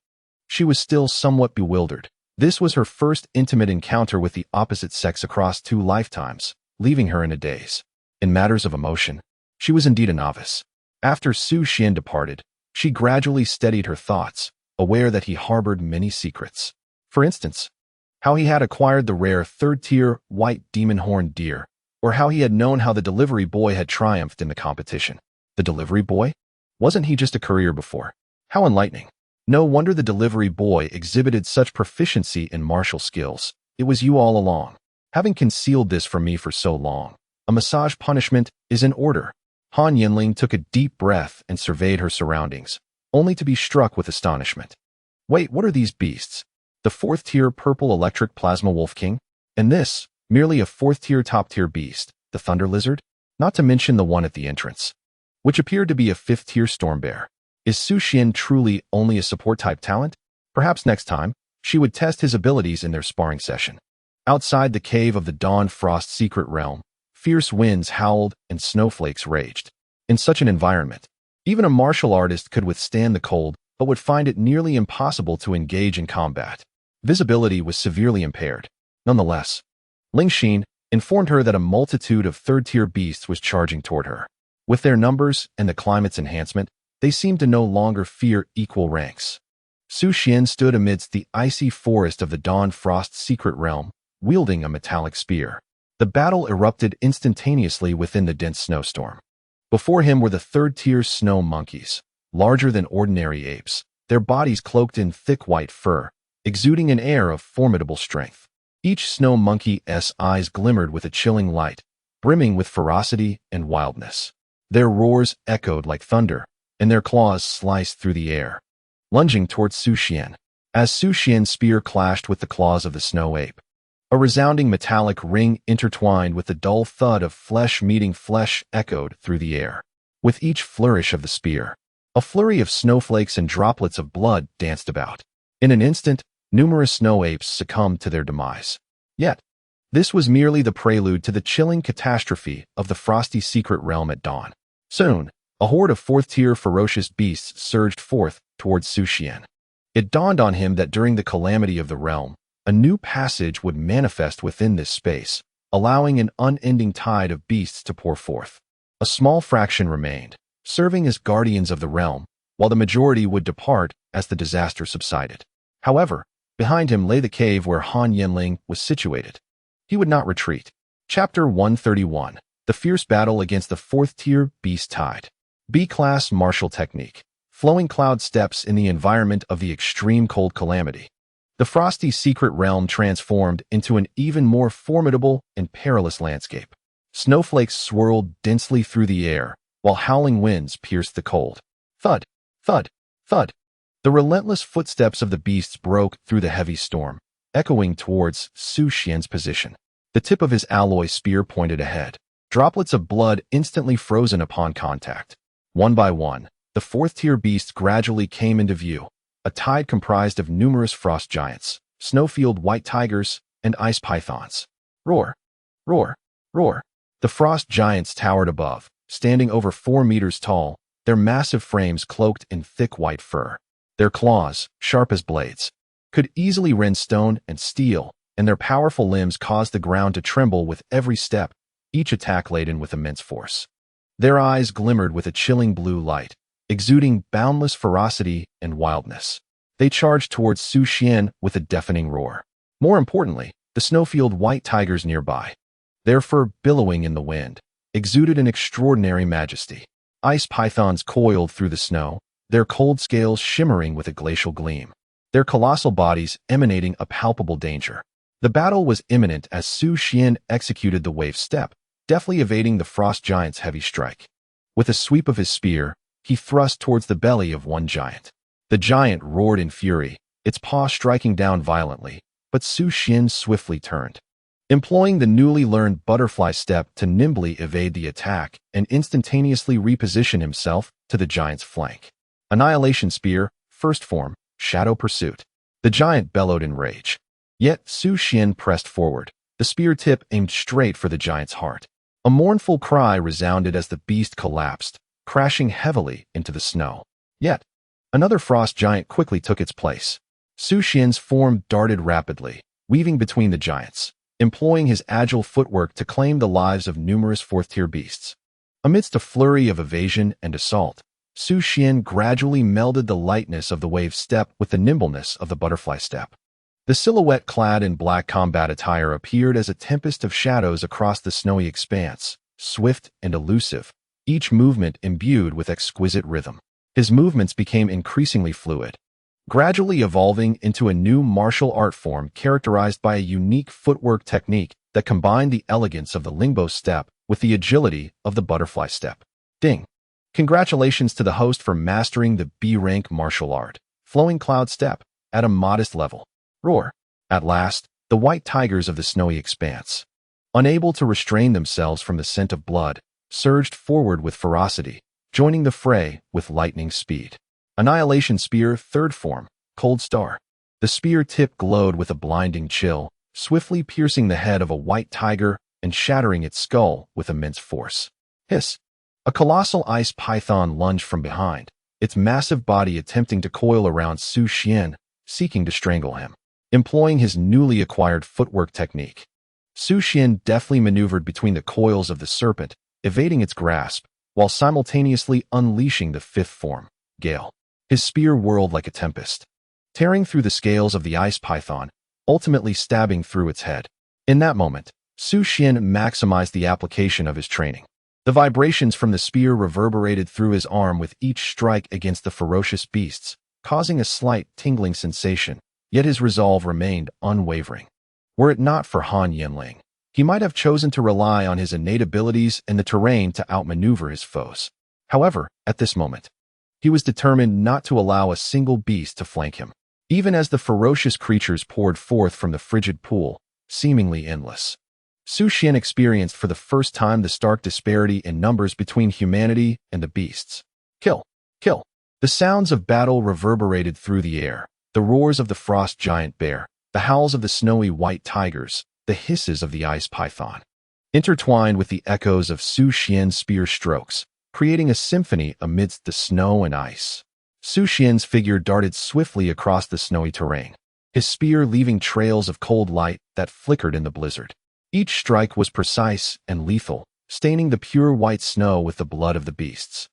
She was still somewhat bewildered. This was her first intimate encounter with the opposite sex across 2 lifetimes, leaving her in a daze. In matters of emotion, she was indeed a novice. After Su Xuan departed, she gradually steadied her thoughts, aware that he harbored many secrets. For instance, how he had acquired the rare 3rd-tier white demon horned deer, or how he had known how the delivery boy had triumphed in the competition. The delivery boy? Wasn't he just a courier before? How enlightening. No wonder the delivery boy exhibited such proficiency in martial skills. It was you all along. Having concealed this from me for so long, a massage punishment is in order. Han Yanling took a deep breath and surveyed her surroundings, only to be struck with astonishment. Wait, what are these beasts? The 4th-tier purple electric plasma wolf king? And this, merely a 4th-tier top-tier beast, the thunder lizard? Not to mention the one at the entrance, which appeared to be a 5th-tier storm bear. Is Su Xuan truly only a support-type talent? Perhaps next time, she would test his abilities in their sparring session. Outside the cave of the Dawn Frost secret realm, fierce winds howled and snowflakes raged. In such an environment, even a martial artist could withstand the cold, but would find it nearly impossible to engage in combat. Visibility was severely impaired. Nonetheless, Ling Xin informed her that a multitude of 3rd-tier beasts was charging toward her. With their numbers and the climate's enhancement, they seemed to no longer fear equal ranks. Su Xuan stood amidst the icy forest of the Dawn Frost secret realm, wielding a metallic spear. The battle erupted instantaneously within the dense snowstorm. Before him were the 3rd-tier snow monkeys, larger than ordinary apes, their bodies cloaked in thick white fur, exuding an air of formidable strength. Each snow monkey's eyes glimmered with a chilling light, brimming with ferocity and wildness. Their roars echoed like thunder, and their claws sliced through the air, lunging towards Su Xuan. As Su Xuan's spear clashed with the claws of the snow ape, a resounding metallic ring intertwined with the dull thud of flesh meeting flesh echoed through the air. With each flourish of the spear, a flurry of snowflakes and droplets of blood danced about. In an instant, numerous snow apes succumbed to their demise. Yet, this was merely the prelude to the chilling catastrophe of the frosty secret realm at dawn. Soon, a horde of 4th-tier ferocious beasts surged forth towards Su Xuan. It dawned on him that during the calamity of the realm, a new passage would manifest within this space, allowing an unending tide of beasts to pour forth. A small fraction remained, serving as guardians of the realm, while the majority would depart as the disaster subsided. However, behind him lay the cave where Han Yanling was situated. He would not retreat. Chapter 131. The Fierce Battle Against the 4th-Tier Beast Tide. B-Class Martial Technique. Flowing cloud steps in the environment of the extreme cold calamity. The frosty secret realm transformed into an even more formidable and perilous landscape. Snowflakes swirled densely through the air, while howling winds pierced the cold. Thud, thud, thud. The relentless footsteps of the beasts broke through the heavy storm, echoing towards Su Xuan's position. The tip of his alloy spear pointed ahead. Droplets of blood instantly frozen upon contact. One by one, the 4th-tier beasts gradually came into view, a tide comprised of numerous frost giants, snowfield white tigers, and ice pythons. Roar, roar, roar. The frost giants towered above, standing over 4 meters tall, their massive frames cloaked in thick white fur. Their claws, sharp as blades, could easily rend stone and steel, and their powerful limbs caused the ground to tremble with every step, each attack laden with immense force. Their eyes glimmered with a chilling blue light, exuding boundless ferocity and wildness. They charged towards Su Xuan with a deafening roar. More importantly, the snowfield white tigers nearby, their fur billowing in the wind, exuded an extraordinary majesty. Ice pythons coiled through the snow, their cold scales shimmering with a glacial gleam, their colossal bodies emanating a palpable danger. The battle was imminent as Su Xuan executed the wave step, deftly evading the frost giant's heavy strike. With a sweep of his spear, he thrust towards the belly of one giant. The giant roared in fury, its paw striking down violently, but Su Xuan swiftly turned. Employing the newly learned butterfly step to nimbly evade the attack and instantaneously reposition himself to the giant's flank. Annihilation Spear, First Form, Shadow Pursuit. The giant bellowed in rage. Yet Su Xuan pressed forward, the the spear tip aimed straight for the giant's heart. A mournful cry resounded as the beast collapsed, crashing heavily into the snow. Yet, another frost giant quickly took its place. Su Xuan's form darted rapidly, weaving between the giants, employing his agile footwork to claim the lives of numerous fourth-tier beasts. Amidst a flurry of evasion and assault, Su Xuan gradually melded the lightness of the wave step with the nimbleness of the butterfly step. The silhouette clad in black combat attire appeared as a tempest of shadows across the snowy expanse, swift and elusive, each movement imbued with exquisite rhythm. His movements became increasingly fluid, gradually evolving into a new martial art form characterized by a unique footwork technique that combined the elegance of the Lingbo step with the agility of the butterfly step. Ding! Congratulations to the host for mastering the B-rank martial art, flowing cloud step, at a modest level. Roar! At last, the white tigers of the snowy expanse, unable to restrain themselves from the scent of blood, surged forward with ferocity, joining the fray with lightning speed. Annihilation Spear, third form, Cold Star. The spear tip glowed with a blinding chill, swiftly piercing the head of a white tiger and shattering its skull with immense force. Hiss! A colossal ice python lunged from behind, its massive body attempting to coil around Su Xuan, seeking to strangle him. Employing his newly acquired footwork technique, Su Xuan deftly maneuvered between the coils of the serpent, evading its grasp, while simultaneously unleashing the fifth form, Gale. His spear whirled like a tempest, tearing through the scales of the ice python, ultimately stabbing through its head. In that moment, Su Xuan maximized the application of his training. The vibrations from the spear reverberated through his arm with each strike against the ferocious beasts, causing a slight tingling sensation. Yet his resolve remained unwavering. Were it not for Han Yanling, he might have chosen to rely on his innate abilities and the terrain to outmaneuver his foes. However, at this moment, he was determined not to allow a single beast to flank him, even as the ferocious creatures poured forth from the frigid pool, seemingly endless. Su Xuan experienced for the first time the stark disparity in numbers between humanity and the beasts. Kill! Kill! The sounds of battle reverberated through the air. The roars of the frost giant bear, the howls of the snowy white tigers, the hisses of the ice python, intertwined with the echoes of Su Xuan's spear strokes, creating a symphony amidst the snow and ice. Su Xuan's figure darted swiftly across the snowy terrain, his spear leaving trails of cold light that flickered in the blizzard. Each strike was precise and lethal, staining the pure white snow with the blood of the beasts.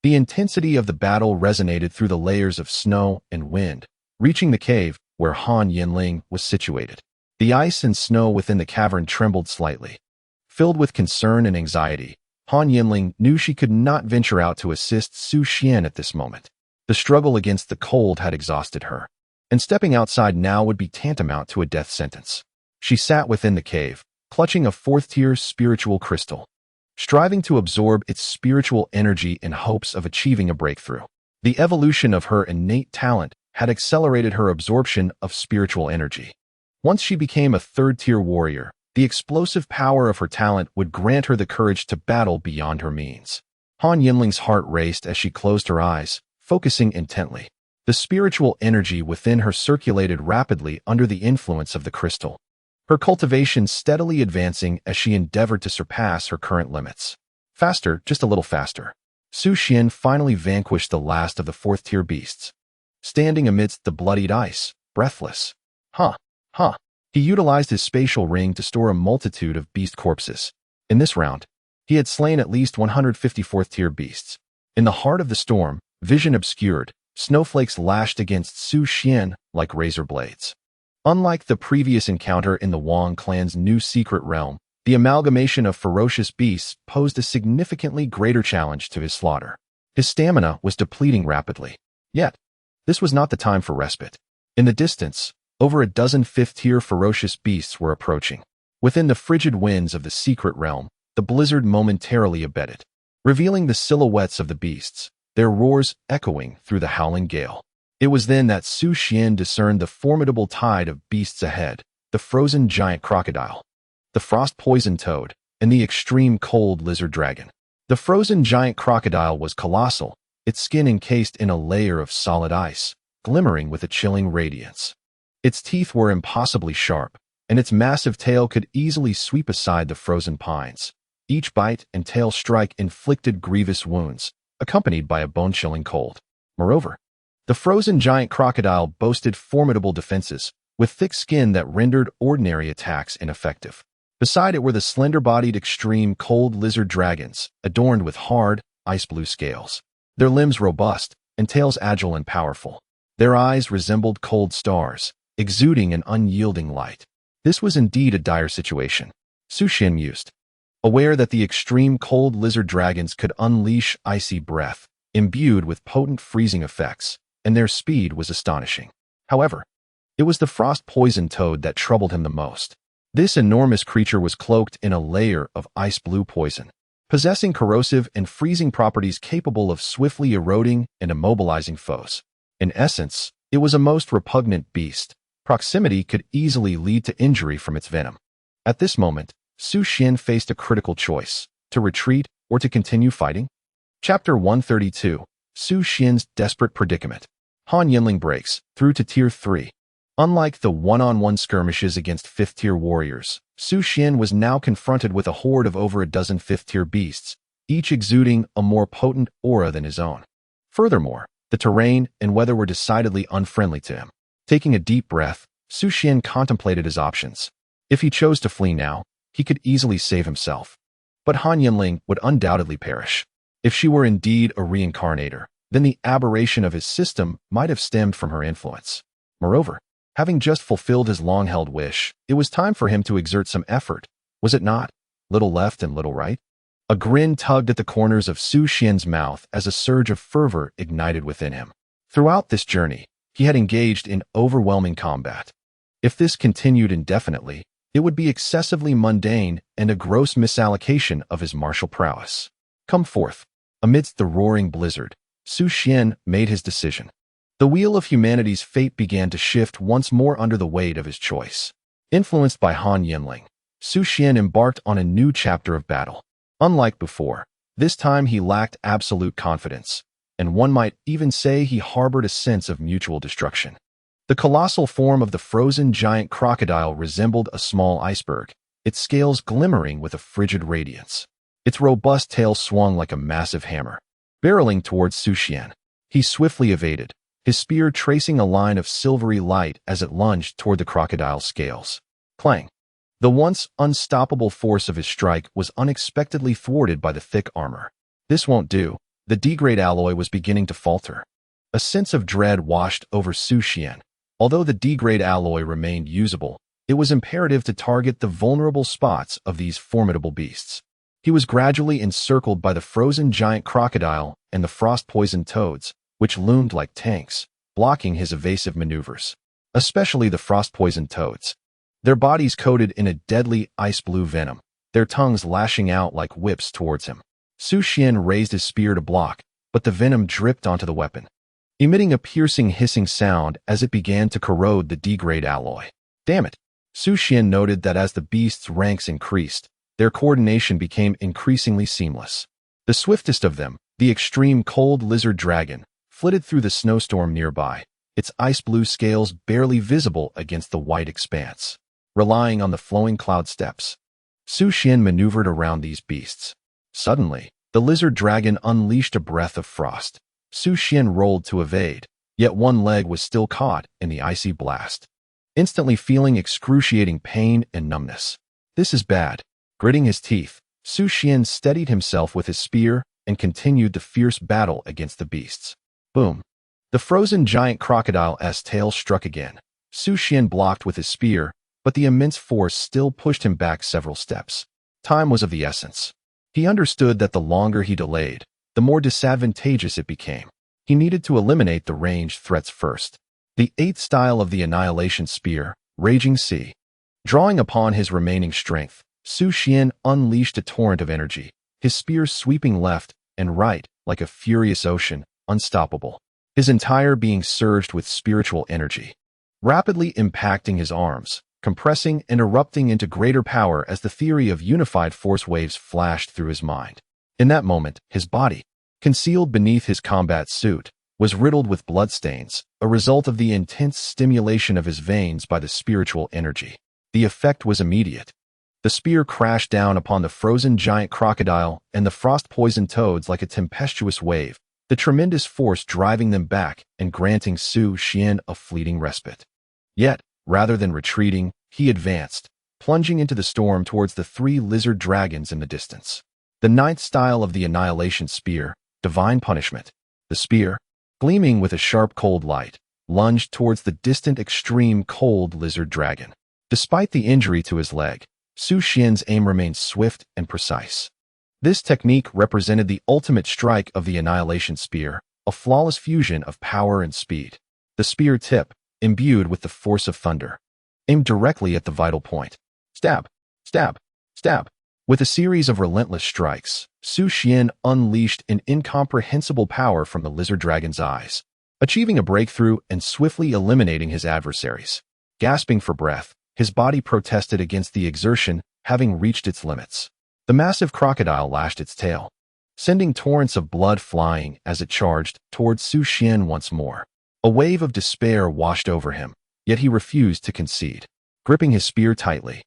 The intensity of the battle resonated through the layers of snow and wind, reaching the cave where Han Yanling was situated. The ice and snow within the cavern trembled slightly. Filled with concern and anxiety, Han Yanling knew she could not venture out to assist Su Xuan at this moment. The struggle against the cold had exhausted her, and stepping outside now would be tantamount to a death sentence. She sat within the cave, clutching a fourth-tier spiritual crystal, striving to absorb its spiritual energy in hopes of achieving a breakthrough. The evolution of her innate talent had accelerated her absorption of spiritual energy. Once she became a third-tier warrior, the explosive power of her talent would grant her the courage to battle beyond her means. Han Yanling's heart raced as she closed her eyes, focusing intently. The spiritual energy within her circulated rapidly under the influence of the crystal, her cultivation steadily advancing as she endeavored to surpass her current limits. Faster, just a little faster. Su Xuan finally vanquished the last of the fourth-tier beasts, standing amidst the bloodied ice, breathless. He utilized his spatial ring to store a multitude of beast corpses. In this round, he had slain at least 150 fourth-tier beasts. In the heart of the storm, vision obscured, snowflakes lashed against Su Xuan like razor blades. Unlike the previous encounter in the Wang clan's new secret realm, the amalgamation of ferocious beasts posed a significantly greater challenge to his slaughter. His stamina was depleting rapidly. Yet, this was not the time for respite. In the distance, over a dozen fifth-tier ferocious beasts were approaching. Within the frigid winds of the secret realm, the blizzard momentarily abated, revealing the silhouettes of the beasts, their roars echoing through the howling gale. It was then that Su Xuan discerned the formidable tide of beasts ahead, the frozen giant crocodile, the frost-poisoned toad, and the extreme cold lizard dragon. The frozen giant crocodile was colossal, its skin encased in a layer of solid ice, glimmering with a chilling radiance. Its teeth were impossibly sharp, and its massive tail could easily sweep aside the frozen pines. Each bite and tail strike inflicted grievous wounds, accompanied by a bone-chilling cold. Moreover, the frozen giant crocodile boasted formidable defenses, with thick skin that rendered ordinary attacks ineffective. Beside it were the slender-bodied extreme cold lizard dragons, adorned with hard, ice-blue scales. Their limbs robust, and tails agile and powerful. Their eyes resembled cold stars, exuding an unyielding light. This was indeed a dire situation, Su Xuan mused. Aware that the extreme cold lizard dragons could unleash icy breath, imbued with potent freezing effects, and their speed was astonishing. However, it was the frost-poisoned toad that troubled him the most. This enormous creature was cloaked in a layer of ice-blue poison, possessing corrosive and freezing properties capable of swiftly eroding and immobilizing foes. In essence, it was a most repugnant beast. Proximity could easily lead to injury from its venom. At this moment, Su Xuan faced a critical choice: to retreat or to continue fighting. Chapter 132. Su Xuan's Desperate Predicament. Han Yanling breaks through to Tier 3. Unlike the one-on-one skirmishes against 5th-tier warriors, Su Xuan was now confronted with a horde of over a dozen 5th-tier beasts, each exuding a more potent aura than his own. Furthermore, the terrain and weather were decidedly unfriendly to him. Taking a deep breath, Su Xuan contemplated his options. If he chose to flee now, he could easily save himself. But Han Yanling would undoubtedly perish. If she were indeed a reincarnator, then the aberration of his system might have stemmed from her influence. Moreover, having just fulfilled his long-held wish, it was time for him to exert some effort, was it not? Little left and little right? A grin tugged at the corners of Su Xuan's mouth as a surge of fervor ignited within him. Throughout this journey, he had engaged in overwhelming combat. If this continued indefinitely, it would be excessively mundane and a gross misallocation of his martial prowess. Come forth. Amidst the roaring blizzard, Su Xuan made his decision. The wheel of humanity's fate began to shift once more under the weight of his choice. Influenced by Han Yanling, Su Xuan embarked on a new chapter of battle. Unlike before, this time he lacked absolute confidence, and one might even say he harbored a sense of mutual destruction. The colossal form of the frozen giant crocodile resembled a small iceberg, its scales glimmering with a frigid radiance. Its robust tail swung like a massive hammer. Barreling towards Su Xuan, he swiftly evaded, his spear tracing a line of silvery light as it lunged toward the crocodile's scales. Clang! The once unstoppable force of his strike was unexpectedly thwarted by the thick armor. This won't do. The D-grade alloy was beginning to falter. A sense of dread washed over Su Xuan. Although the D-grade alloy remained usable, it was imperative to target the vulnerable spots of these formidable beasts. He was gradually encircled by the frozen giant crocodile and the frost-poisoned toads, which loomed like tanks, blocking his evasive maneuvers. Especially the frost-poisoned toads. Their bodies coated in a deadly ice-blue venom, their tongues lashing out like whips towards him. Su Xuan raised his spear to block, but the venom dripped onto the weapon, emitting a piercing hissing sound as it began to corrode the D-grade alloy. Damn it! Su Xuan noted that as the beasts' ranks increased, their coordination became increasingly seamless. The swiftest of them, the extreme cold lizard dragon, flitted through the snowstorm nearby, its ice-blue scales barely visible against the white expanse. Relying on the flowing cloud steps, Su Xuan maneuvered around these beasts. Suddenly, the lizard dragon unleashed a breath of frost. Su Xuan rolled to evade, yet one leg was still caught in the icy blast. Instantly feeling excruciating pain and numbness. This is bad. Gritting his teeth, Su Xuan steadied himself with his spear and continued the fierce battle against the beasts. Boom! The frozen giant crocodile's tail struck again. Su Xuan blocked with his spear, but the immense force still pushed him back several steps. Time was of the essence. He understood that the longer he delayed, the more disadvantageous it became. He needed to eliminate the ranged threats first. The 8th style of the annihilation spear, Raging Sea. Drawing upon his remaining strength, Su Xuan unleashed a torrent of energy, his spear sweeping left and right like a furious ocean, unstoppable. His entire being surged with spiritual energy, rapidly impacting his arms, compressing and erupting into greater power as the theory of unified force waves flashed through his mind. In that moment, his body, concealed beneath his combat suit, was riddled with bloodstains, a result of the intense stimulation of his veins by the spiritual energy. The effect was immediate. The spear crashed down upon the frozen giant crocodile and the frost-poisoned toads like a tempestuous wave, the tremendous force driving them back and granting Su Xuan a fleeting respite. Yet, rather than retreating, he advanced, plunging into the storm towards the 3 lizard dragons in the distance. The 9th style of the annihilation spear, divine punishment. The spear, gleaming with a sharp cold light, lunged towards the distant extreme cold lizard dragon. Despite the injury to his leg, Su Xuan's aim remained swift and precise. This technique represented the ultimate strike of the annihilation spear, a flawless fusion of power and speed. The spear tip, imbued with the force of thunder, aimed directly at the vital point. Stab, stab, stab. With a series of relentless strikes, Su Xuan unleashed an incomprehensible power from the lizard dragon's eyes, achieving a breakthrough and swiftly eliminating his adversaries. Gasping for breath, his body protested against the exertion, having reached its limits. The massive crocodile lashed its tail, sending torrents of blood flying as it charged towards Su Xuan once more. A wave of despair washed over him, yet he refused to concede. Gripping his spear tightly,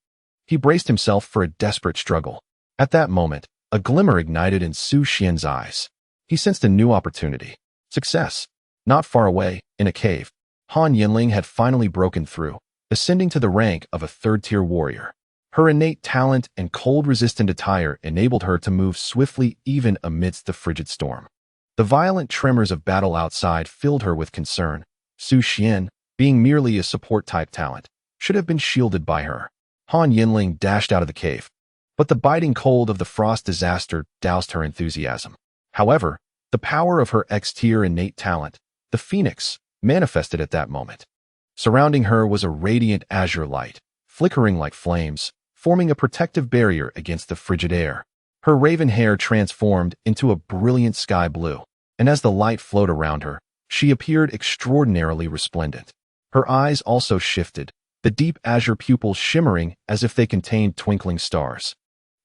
he braced himself for a desperate struggle. At that moment, a glimmer ignited in Su Xuan's eyes. He sensed a new opportunity. Success. Not far away, in a cave, Han Yanling had finally broken through, ascending to the rank of a 3rd-tier warrior. Her innate talent and cold-resistant attire enabled her to move swiftly even amidst the frigid storm. The violent tremors of battle outside filled her with concern. Su Xuan, being merely a support-type talent, should have been shielded by her. Han Yanling dashed out of the cave, but the biting cold of the frost disaster doused her enthusiasm. However, the power of her X-tier innate talent, the Phoenix, manifested at that moment. Surrounding her was a radiant azure light, flickering like flames, forming a protective barrier against the frigid air. Her raven hair transformed into a brilliant sky blue, and as the light flowed around her, she appeared extraordinarily resplendent. Her eyes also shifted, the deep azure pupils shimmering as if they contained twinkling stars.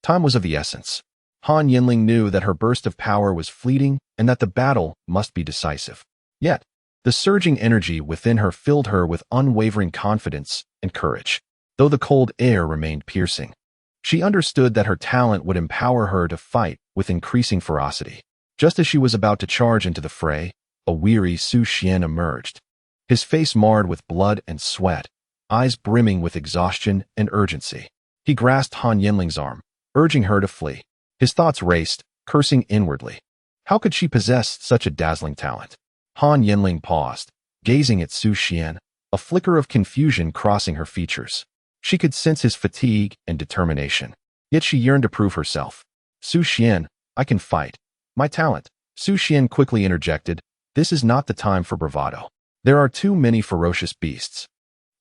Time was of the essence. Han Yanling knew that her burst of power was fleeting and that the battle must be decisive. Yet, the surging energy within her filled her with unwavering confidence and courage. Though the cold air remained piercing, she understood that her talent would empower her to fight with increasing ferocity. Just as she was about to charge into the fray, a weary Su Xuan emerged, his face marred with blood and sweat, eyes brimming with exhaustion and urgency. He grasped Han Yanling's arm, urging her to flee. His thoughts raced, cursing inwardly. How could she possess such a dazzling talent? Han Yanling paused, gazing at Su Xuan, a flicker of confusion crossing her features. She could sense his fatigue and determination, yet she yearned to prove herself. Su Xuan, I can fight. My talent. Su Xuan quickly interjected, this is not the time for bravado. There are too many ferocious beasts.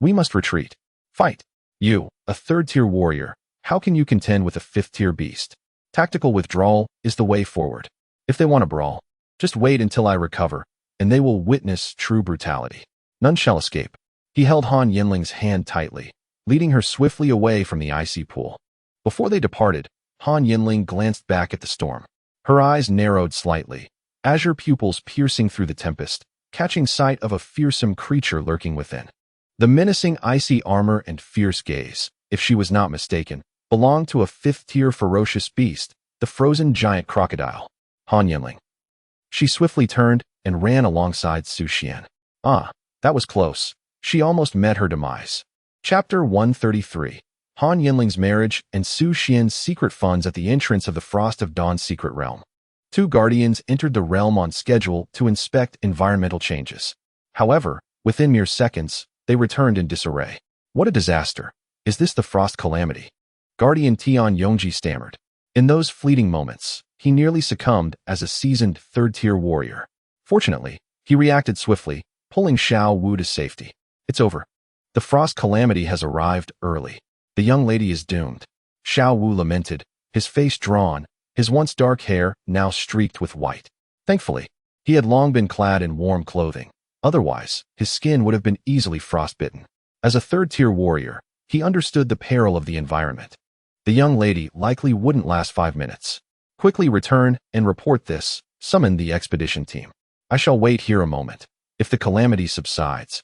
We must retreat. Fight. You, a 3rd-tier warrior, how can you contend with a 5th-tier beast? Tactical withdrawal is the way forward. If they want to brawl, just wait until I recover, and they will witness true brutality. None shall escape. He held Han Yanling's hand tightly, leading her swiftly away from the icy pool. Before they departed, Han Yanling glanced back at the storm. Her eyes narrowed slightly, azure pupils piercing through the tempest, catching sight of a fearsome creature lurking within. The menacing icy armor and fierce gaze, if she was not mistaken, belonged to a 5th-tier ferocious beast, the frozen giant crocodile. Han Yanling. She swiftly turned and ran alongside Su Xuan. Ah, that was close. She almost met her demise. Chapter 133. Han Yanling's marriage and Su Xuan's secret funds at the entrance of the Frost of Dawn's secret realm. 2 guardians entered the realm on schedule to inspect environmental changes. However, within mere seconds, they returned in disarray. What a disaster. Is this the Frost Calamity? Guardian Tian Yongji stammered. In those fleeting moments, he nearly succumbed as a seasoned 3rd-tier warrior. Fortunately, he reacted swiftly, pulling Xiao Wu to safety. It's over. The Frost Calamity has arrived early. The young lady is doomed. Xiao Wu lamented, his face drawn, his once dark hair now streaked with white. Thankfully, he had long been clad in warm clothing. Otherwise, his skin would have been easily frostbitten. As a 3rd-tier warrior, he understood the peril of the environment. The young lady likely wouldn't last 5 minutes. Quickly return and report this, summon the expedition team. I shall wait here a moment. If the calamity subsides,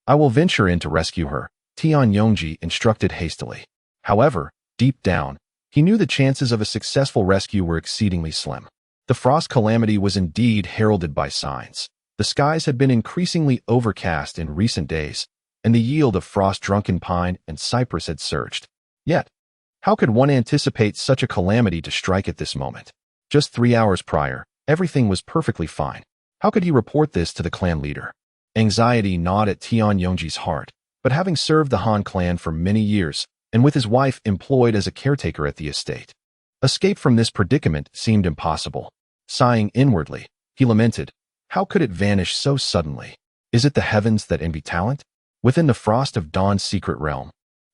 I will venture in to rescue her. Tian Yongji instructed hastily. However, deep down, he knew the chances of a successful rescue were exceedingly slim. The frost calamity was indeed heralded by signs. The skies had been increasingly overcast in recent days, and the yield of frost-drunken pine and cypress had surged. Yet, how could one anticipate such a calamity to strike at this moment? Just 3 hours prior, everything was perfectly fine. How could he report this to the clan leader? Anxiety gnawed at Tian Yongji's heart, but having served the Han clan for many years, and with his wife employed as a caretaker at the estate, escape from this predicament seemed impossible. Sighing inwardly, he lamented, how could it vanish so suddenly? Is it the heavens that envy talent? Within the frost of dawn's secret realm,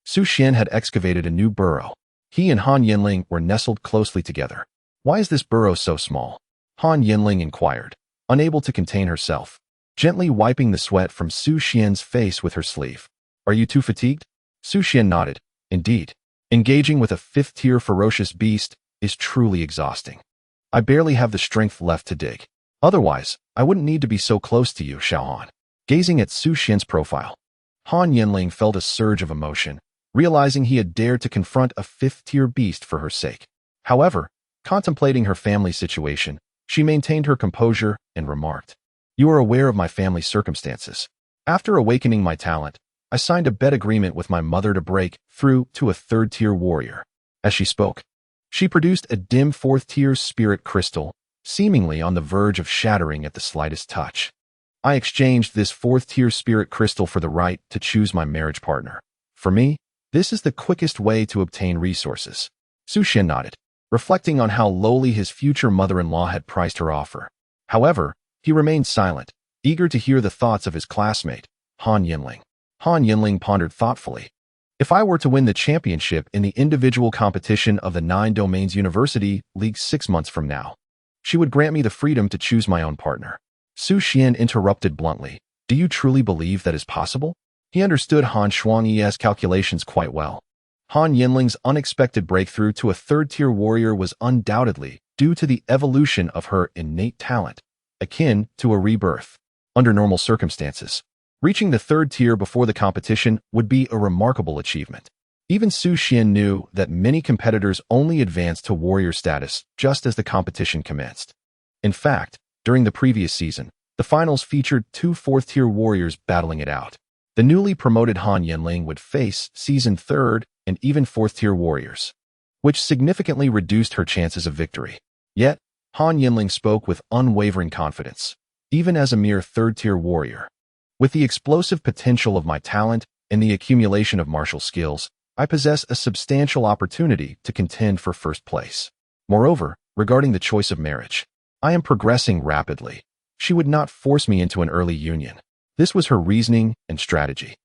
Su Xuan had excavated a new burrow. He and Han Yanling were nestled closely together. Why is this burrow so small? Han Yanling inquired, unable to contain herself, gently wiping the sweat from Su Xuan's face with her sleeve. Are you too fatigued? Su Xuan nodded. Indeed, engaging with a fifth-tier ferocious beast is truly exhausting. I barely have the strength left to dig. Otherwise, I wouldn't need to be so close to you, Xiaohan. Gazing at Su Xuan's profile, Han Yanling felt a surge of emotion, realizing he had dared to confront a fifth-tier beast for her sake. However, contemplating her family situation, she maintained her composure and remarked, you are aware of my family's circumstances. After awakening my talent, I signed a bet agreement with my mother to break through to a third-tier warrior. As she spoke, she produced a dim fourth-tier spirit crystal, seemingly on the verge of shattering at the slightest touch. I exchanged this fourth-tier spirit crystal for the right to choose my marriage partner. For me, this is the quickest way to obtain resources. Su Xuan nodded, reflecting on how lowly his future mother-in-law had priced her offer. However, he remained silent, eager to hear the thoughts of his classmate, Han Yanling. Han Yanling pondered thoughtfully. If I were to win the championship in the individual competition of the 9 Domains University League 6 months from now, she would grant me the freedom to choose my own partner. Su Xuan interrupted bluntly. Do you truly believe that is possible? He understood Han Shuangyi's calculations quite well. Han Yanling's unexpected breakthrough to a third-tier warrior was undoubtedly due to the evolution of her innate talent, akin to a rebirth. Under normal circumstances, reaching the third tier before the competition would be a remarkable achievement. Even Su Xuan knew that many competitors only advanced to warrior status just as the competition commenced. In fact, during the previous season, the finals featured 2 fourth-tier warriors battling it out. The newly promoted Han Yanling would face seasoned third and even fourth-tier warriors, which significantly reduced her chances of victory. Yet, Han Yanling spoke with unwavering confidence, even as a mere third-tier warrior. With the explosive potential of my talent and the accumulation of martial skills, I possess a substantial opportunity to contend for first place. Moreover, regarding the choice of marriage, I am progressing rapidly. She would not force me into an early union. This was her reasoning and strategy.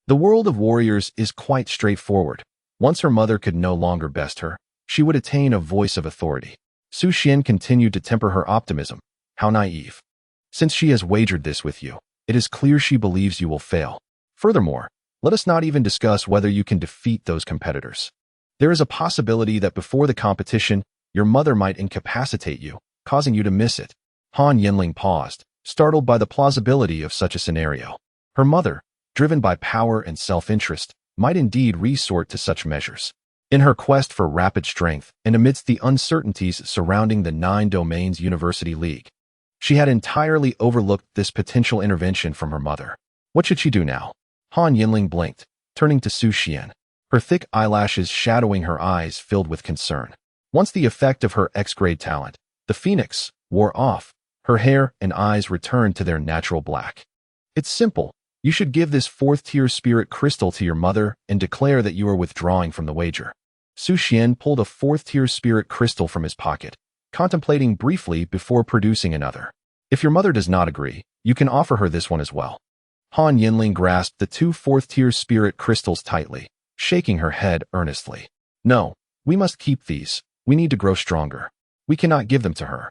The world of warriors is quite straightforward. Once her mother could no longer best her, she would attain a voice of authority. Su Xuan continued to temper her optimism. How naive. Since she has wagered this with you, it is clear she believes you will fail. Furthermore, let us not even discuss whether you can defeat those competitors. There is a possibility that before the competition, your mother might incapacitate you, causing you to miss it. Han Yanling paused, startled by the plausibility of such a scenario. Her mother, driven by power and self-interest, might indeed resort to such measures. In her quest for rapid strength and amidst the uncertainties surrounding the 9 Domains University League, she had entirely overlooked this potential intervention from her mother. What should she do now? Han Yanling blinked, turning to Su Xuan, her thick eyelashes shadowing her eyes filled with concern. Once the effect of her X-grade talent, the Phoenix, wore off, her hair and eyes returned to their natural black. It's simple. You should give this 4th-tier spirit crystal to your mother and declare that you are withdrawing from the wager. Su Xuan pulled a 4th-tier spirit crystal from his pocket, contemplating briefly before producing another. If your mother does not agree, you can offer her this one as well. Han Yanling grasped the 2 4th-tier spirit crystals tightly, shaking her head earnestly. No, we must keep these. We need to grow stronger. We cannot give them to her.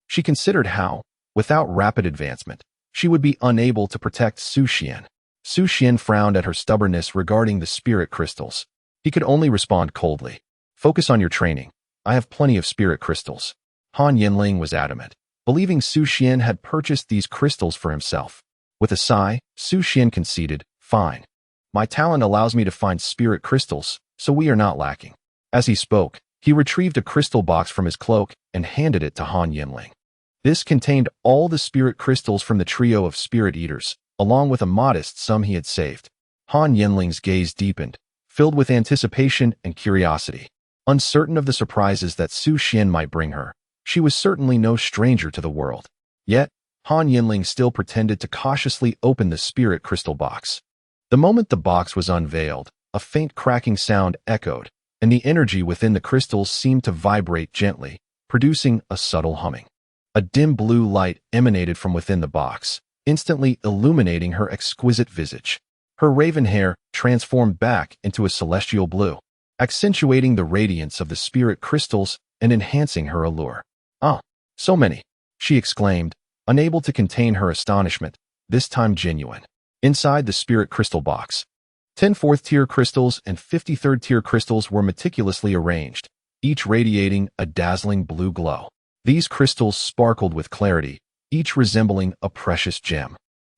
She considered how, without rapid advancement, she would be unable to protect Su Xuan. Su Xuan frowned at her stubbornness regarding the spirit crystals. He could only respond coldly. Focus on your training. I have plenty of spirit crystals. Han Yanling was adamant, believing Su Xuan had purchased these crystals for himself. With a sigh, Su Xuan conceded, fine. My talent allows me to find spirit crystals, so we are not lacking." As he spoke, he retrieved a crystal box from his cloak and handed it to Han Yanling. This contained all the spirit crystals from the trio of spirit eaters, along with a modest sum he had saved. Han Yanling's gaze deepened, filled with anticipation and curiosity. Uncertain of the surprises that Su Xuan might bring her, she was certainly no stranger to the world. Yet, Han Yanling still pretended to cautiously open the spirit crystal box. The moment the box was unveiled, a faint cracking sound echoed, and the energy within the crystals seemed to vibrate gently, producing a subtle humming. A dim blue light emanated from within the box, instantly illuminating her exquisite visage. Her raven hair transformed back into a celestial blue, accentuating the radiance of the spirit crystals and enhancing her allure. "Ah, so many!" she exclaimed, unable to contain her astonishment, this time genuine. Inside the spirit crystal box, 10 4th-tier crystals and 53rd-tier crystals were meticulously arranged, each radiating a dazzling blue glow. These crystals sparkled with clarity, each resembling a precious gem.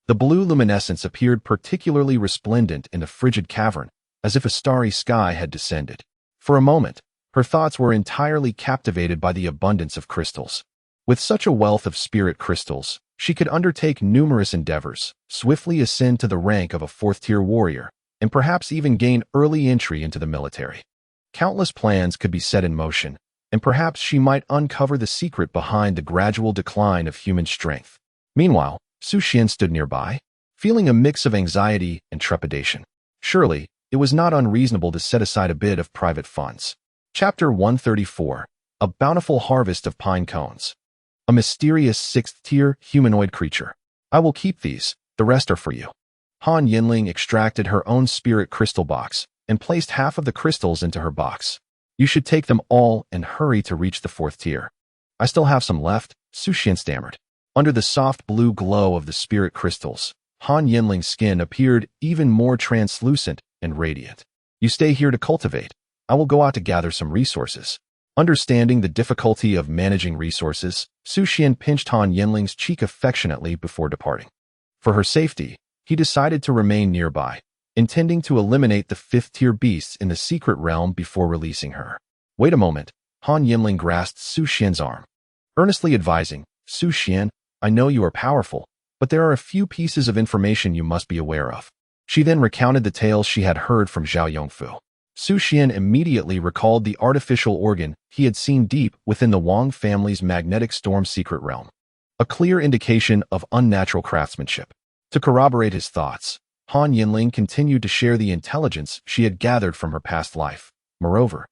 The blue luminescence appeared particularly resplendent in the frigid cavern, as if a starry sky had descended. For a moment, her thoughts were entirely captivated by the abundance of crystals. With such a wealth of spirit crystals, she could undertake numerous endeavors, swiftly ascend to the rank of a 4th-tier warrior, and perhaps even gain early entry into the military. Countless plans could be set in motion, and perhaps she might uncover the secret behind the gradual decline of human strength. Meanwhile, Su Xuan stood nearby, feeling a mix of anxiety and trepidation. Surely, it was not unreasonable to set aside a bit of private funds. Chapter 134. A bountiful harvest of pine cones. A mysterious 6th-tier humanoid creature. "I will keep these, the rest are for you." Han Yanling extracted her own spirit crystal box and placed half of the crystals into her box. "You should take them all and hurry to reach the 4th tier." "I still have some left," Su Xuan stammered. Under the soft blue glow of the spirit crystals, Han Yanling's skin appeared even more translucent and radiant. "You stay here to cultivate. I will go out to gather some resources." Understanding the difficulty of managing resources, Su Xuan pinched Han Yanling's cheek affectionately before departing. For her safety, he decided to remain nearby, intending to eliminate the 5th-tier beasts in the secret realm before releasing her. "Wait a moment," Han Yanling grasped Su Xuan's arm, earnestly advising, "Su Xuan, I know you are powerful, but there are a few pieces of information you must be aware of." She then recounted the tales she had heard from Zhao Yongfu. Su Xuan immediately recalled the artificial organ he had seen deep within the Wang family's magnetic storm secret realm, a clear indication of unnatural craftsmanship. To corroborate his thoughts, Han Yanling continued to share the intelligence she had gathered from her past life. Moreover,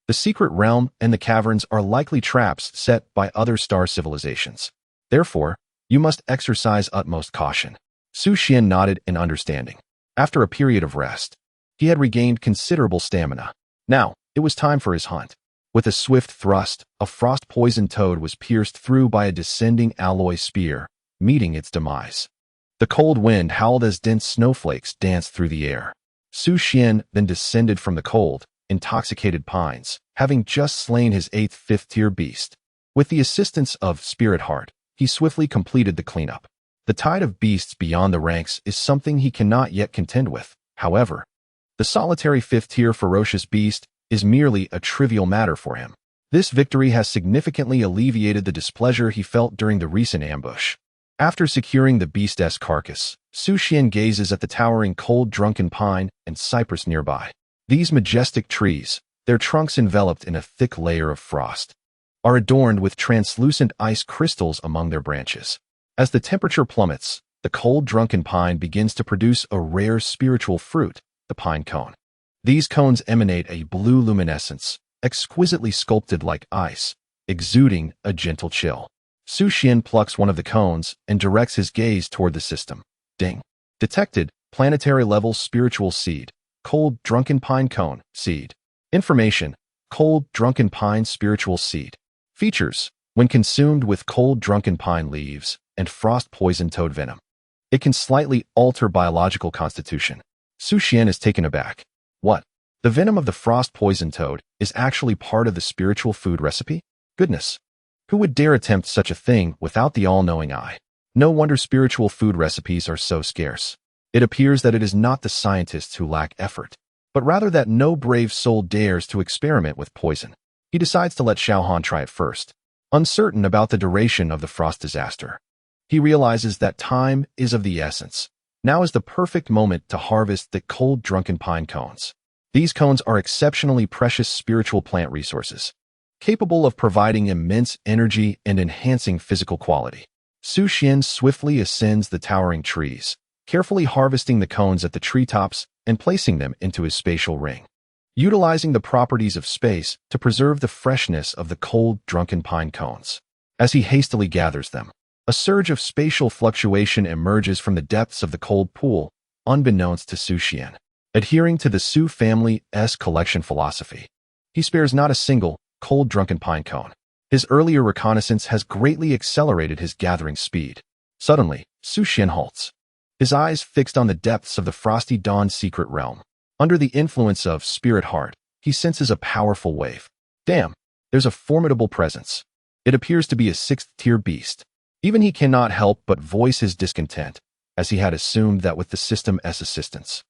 the secret realm and the caverns are likely traps set by other star civilizations. Therefore, you must exercise utmost caution. Su Xuan nodded in understanding. After a period of rest, he had regained considerable stamina. Now, it was time for his hunt. With a swift thrust, a frost-poisoned toad was pierced through by a descending alloy spear, meeting its demise. The cold wind howled as dense snowflakes danced through the air. Su Xuan then descended from the cold, intoxicated pines, having just slain his 8th 5th-tier beast. With the assistance of Spirit Heart, he swiftly completed the cleanup. The tide of beasts beyond the ranks is something he cannot yet contend with. However, the solitary 5th-tier ferocious beast is merely a trivial matter for him. This victory has significantly alleviated the displeasure he felt during the recent ambush. After securing the beast's carcass, Su Xuan gazes at the towering cold drunken pine and cypress nearby. These majestic trees, their trunks enveloped in a thick layer of frost, are adorned with translucent ice crystals among their branches. As the temperature plummets, the cold drunken pine begins to produce a rare spiritual fruit, the pine cone. These cones emanate a blue luminescence, exquisitely sculpted like ice, exuding a gentle chill. Su Xuan plucks one of the cones and directs his gaze toward the system. Ding. Detected, planetary-level spiritual seed, cold drunken pine cone, seed. Information, cold drunken pine spiritual seed. Features, when consumed with cold drunken pine leaves and frost-poisoned toad venom, it can slightly alter biological constitution. Su Xuan is taken aback. What? The venom of the frost-poisoned toad is actually part of the spiritual food recipe? Goodness! Who would dare attempt such a thing without the all-knowing eye? No wonder spiritual food recipes are so scarce. It appears that it is not the scientists who lack effort, but rather that no brave soul dares to experiment with poison. He decides to let Su Xuan try it first. Uncertain about the duration of the frost disaster, he realizes that time is of the essence. Now is the perfect moment to harvest the cold, drunken pine cones. These cones are exceptionally precious spiritual plant resources, capable of providing immense energy and enhancing physical quality. Su Xuan swiftly ascends the towering trees, carefully harvesting the cones at the treetops and placing them into his spatial ring, utilizing the properties of space to preserve the freshness of the cold, drunken pine cones. As he hastily gathers them, a surge of spatial fluctuation emerges from the depths of the cold pool, unbeknownst to Su Xuan. Adhering to the Su family's collection philosophy, he spares not a single cold, drunken pine cone. His earlier reconnaissance has greatly accelerated his gathering speed. Suddenly, Su Xuan halts, his eyes fixed on the depths of the frosty dawn secret realm. Under the influence of spirit heart, he senses a powerful wave. Damn, there's a formidable presence. It appears to be a sixth-tier beast. Even he cannot help but voice his discontent, as he had assumed that with the system's assistance,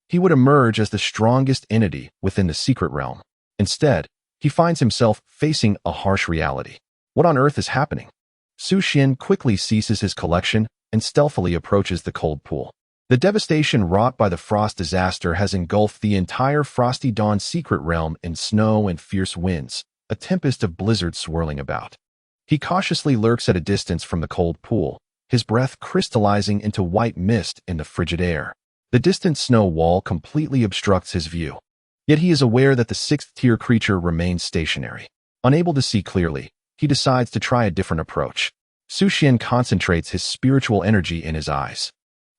he would emerge as the strongest entity within the secret realm. Instead, he finds himself facing a harsh reality. What on earth is happening? Su Xuan quickly ceases his collection and stealthily approaches the cold pool. The devastation wrought by the frost disaster has engulfed the entire Frosty Dawn secret realm in snow and fierce winds, a tempest of blizzard swirling about. He cautiously lurks at a distance from the cold pool, his breath crystallizing into white mist in the frigid air. The distant snow wall completely obstructs his view. Yet he is aware that the sixth-tier creature remains stationary. Unable to see clearly, he decides to try a different approach. Su Xuan concentrates his spiritual energy in his eyes,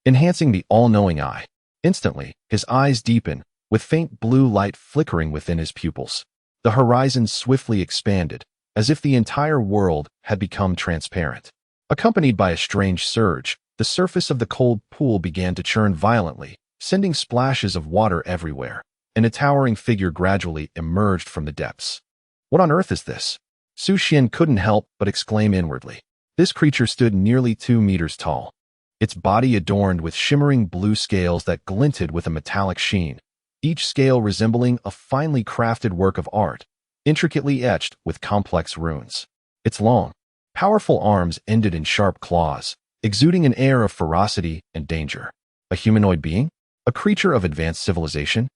enhancing the all-knowing eye. Instantly, his eyes deepen, with faint blue light flickering within his pupils. The horizon swiftly expanded, as if the entire world had become transparent. Accompanied by a strange surge, the surface of the cold pool began to churn violently, sending splashes of water everywhere, and a towering figure gradually emerged from the depths. What on earth is this? Su Xuan couldn't help but exclaim inwardly. This creature stood nearly 2 meters tall, its body adorned with shimmering blue scales that glinted with a metallic sheen, each scale resembling a finely crafted work of art, intricately etched with complex runes. Its long, powerful arms ended in sharp claws, exuding an air of ferocity and danger. A humanoid being? A creature of advanced civilization?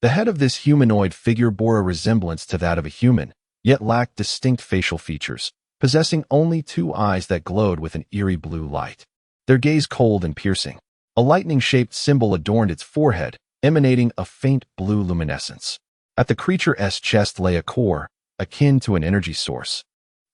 The head of this humanoid figure bore a resemblance to that of a human, yet lacked distinct facial features, possessing only 2 eyes that glowed with an eerie blue light, their gaze cold and piercing. A lightning-shaped symbol adorned its forehead, emanating a faint blue luminescence. At the creature's chest lay a core, akin to an energy source,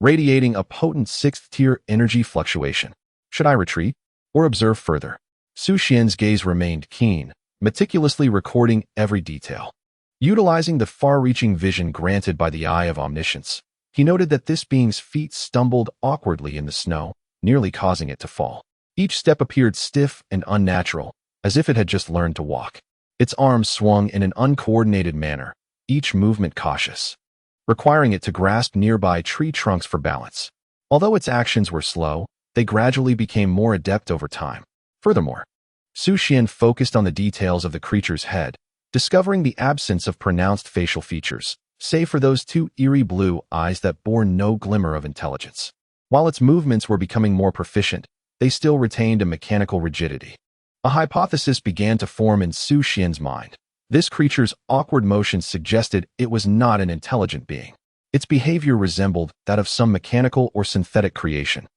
radiating a potent 6th-tier energy fluctuation. Should I retreat or observe further? Su Xuan's gaze remained keen, meticulously recording every detail. Utilizing the far-reaching vision granted by the Eye of Omniscience, he noted that this being's feet stumbled awkwardly in the snow, nearly causing it to fall. Each step appeared stiff and unnatural, as if it had just learned to walk. Its arms swung in an uncoordinated manner, each movement cautious, requiring it to grasp nearby tree trunks for balance. Although its actions were slow, they gradually became more adept over time. Furthermore, Su Xuan focused on the details of the creature's head, discovering the absence of pronounced facial features, save for those 2 eerie blue eyes that bore no glimmer of intelligence. While its movements were becoming more proficient, they still retained a mechanical rigidity. A hypothesis began to form in Su Xuan's mind. This creature's awkward motions suggested it was not an intelligent being. Its behavior resembled that of some mechanical or synthetic creation,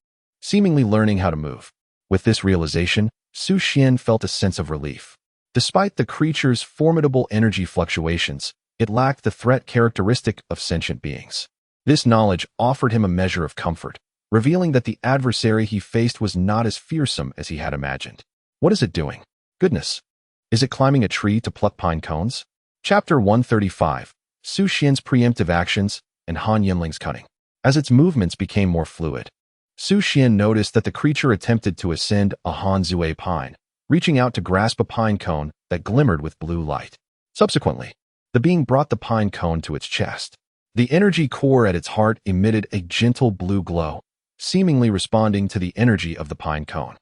seemingly learning how to move. With this realization, Su Xuan felt a sense of relief. Despite the creature's formidable energy fluctuations, it lacked the threat characteristic of sentient beings. This knowledge offered him a measure of comfort, revealing that the adversary he faced was not as fearsome as he had imagined. What is it doing? Goodness! Is it climbing a tree to pluck pine cones? Chapter 135. Su Xuan's preemptive actions and Han Yanling's cunning. As its movements became more fluid, Su Xuan noticed that the creature attempted to ascend a Han Zue pine, reaching out to grasp a pine cone that glimmered with blue light. Subsequently, the being brought the pine cone to its chest. The energy core at its heart emitted a gentle blue glow, seemingly responding to the energy of the pine cone.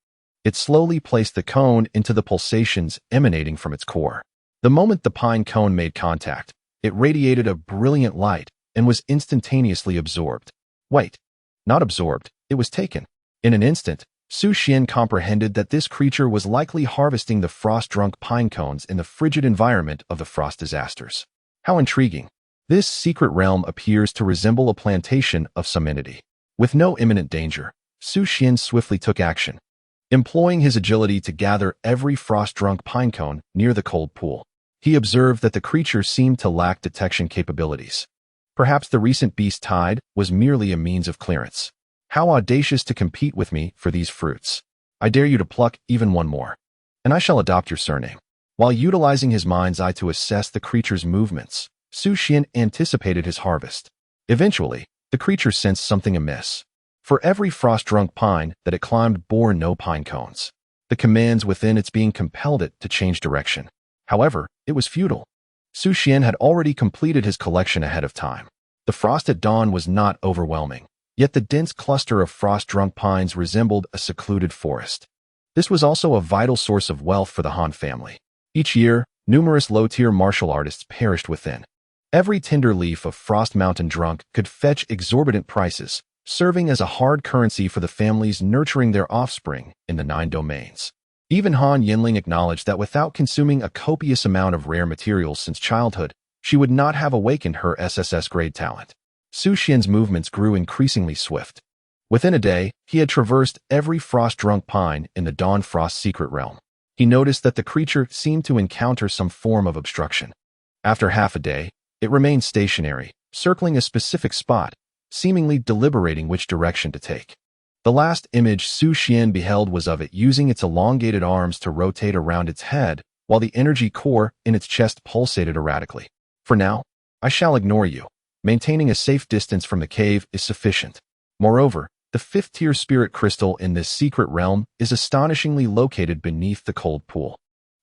It slowly placed the cone into the pulsations emanating from its core. The moment the pine cone made contact, it radiated a brilliant light and was instantaneously absorbed. Wait, not absorbed, it was taken. In an instant, Su Xuan comprehended that this creature was likely harvesting the frost-drunk pine cones in the frigid environment of the frost disasters. How intriguing. This secret realm appears to resemble a plantation of some entity. With no imminent danger, Su Xuan swiftly took action, employing his agility to gather every frost-drunk pine cone near the cold pool. He observed that the creature seemed to lack detection capabilities. Perhaps the recent beast tide was merely a means of clearance. How audacious to compete with me for these fruits. I dare you to pluck even one more, and I shall adopt your surname. While utilizing his mind's eye to assess the creature's movements, Su Xuan anticipated his harvest. Eventually, the creature sensed something amiss. For every frost-drunk pine that it climbed bore no pine cones. The commands within its being compelled it to change direction. However, it was futile. Su Xuan had already completed his collection ahead of time. The frost at dawn was not overwhelming, yet the dense cluster of frost-drunk pines resembled a secluded forest. This was also a vital source of wealth for the Han family. Each year, numerous low-tier martial artists perished within. Every tender leaf of Frost Mountain drunk could fetch exorbitant prices, serving as a hard currency for the families nurturing their offspring in the 9 domains. Even Han Yanling acknowledged that without consuming a copious amount of rare materials since childhood, she would not have awakened her SSS-grade talent. Su Xuan's movements grew increasingly swift. Within a day, he had traversed every frost-drunk pine in the Dawn Frost secret realm. He noticed that the creature seemed to encounter some form of obstruction. After half a day, it remained stationary, circling a specific spot, seemingly deliberating which direction to take. The last image Su Xuan beheld was of it using its elongated arms to rotate around its head, while the energy core in its chest pulsated erratically. For now, I shall ignore you. Maintaining a safe distance from the cave is sufficient. Moreover, the 5th-tier spirit crystal in this secret realm is astonishingly located beneath the cold pool.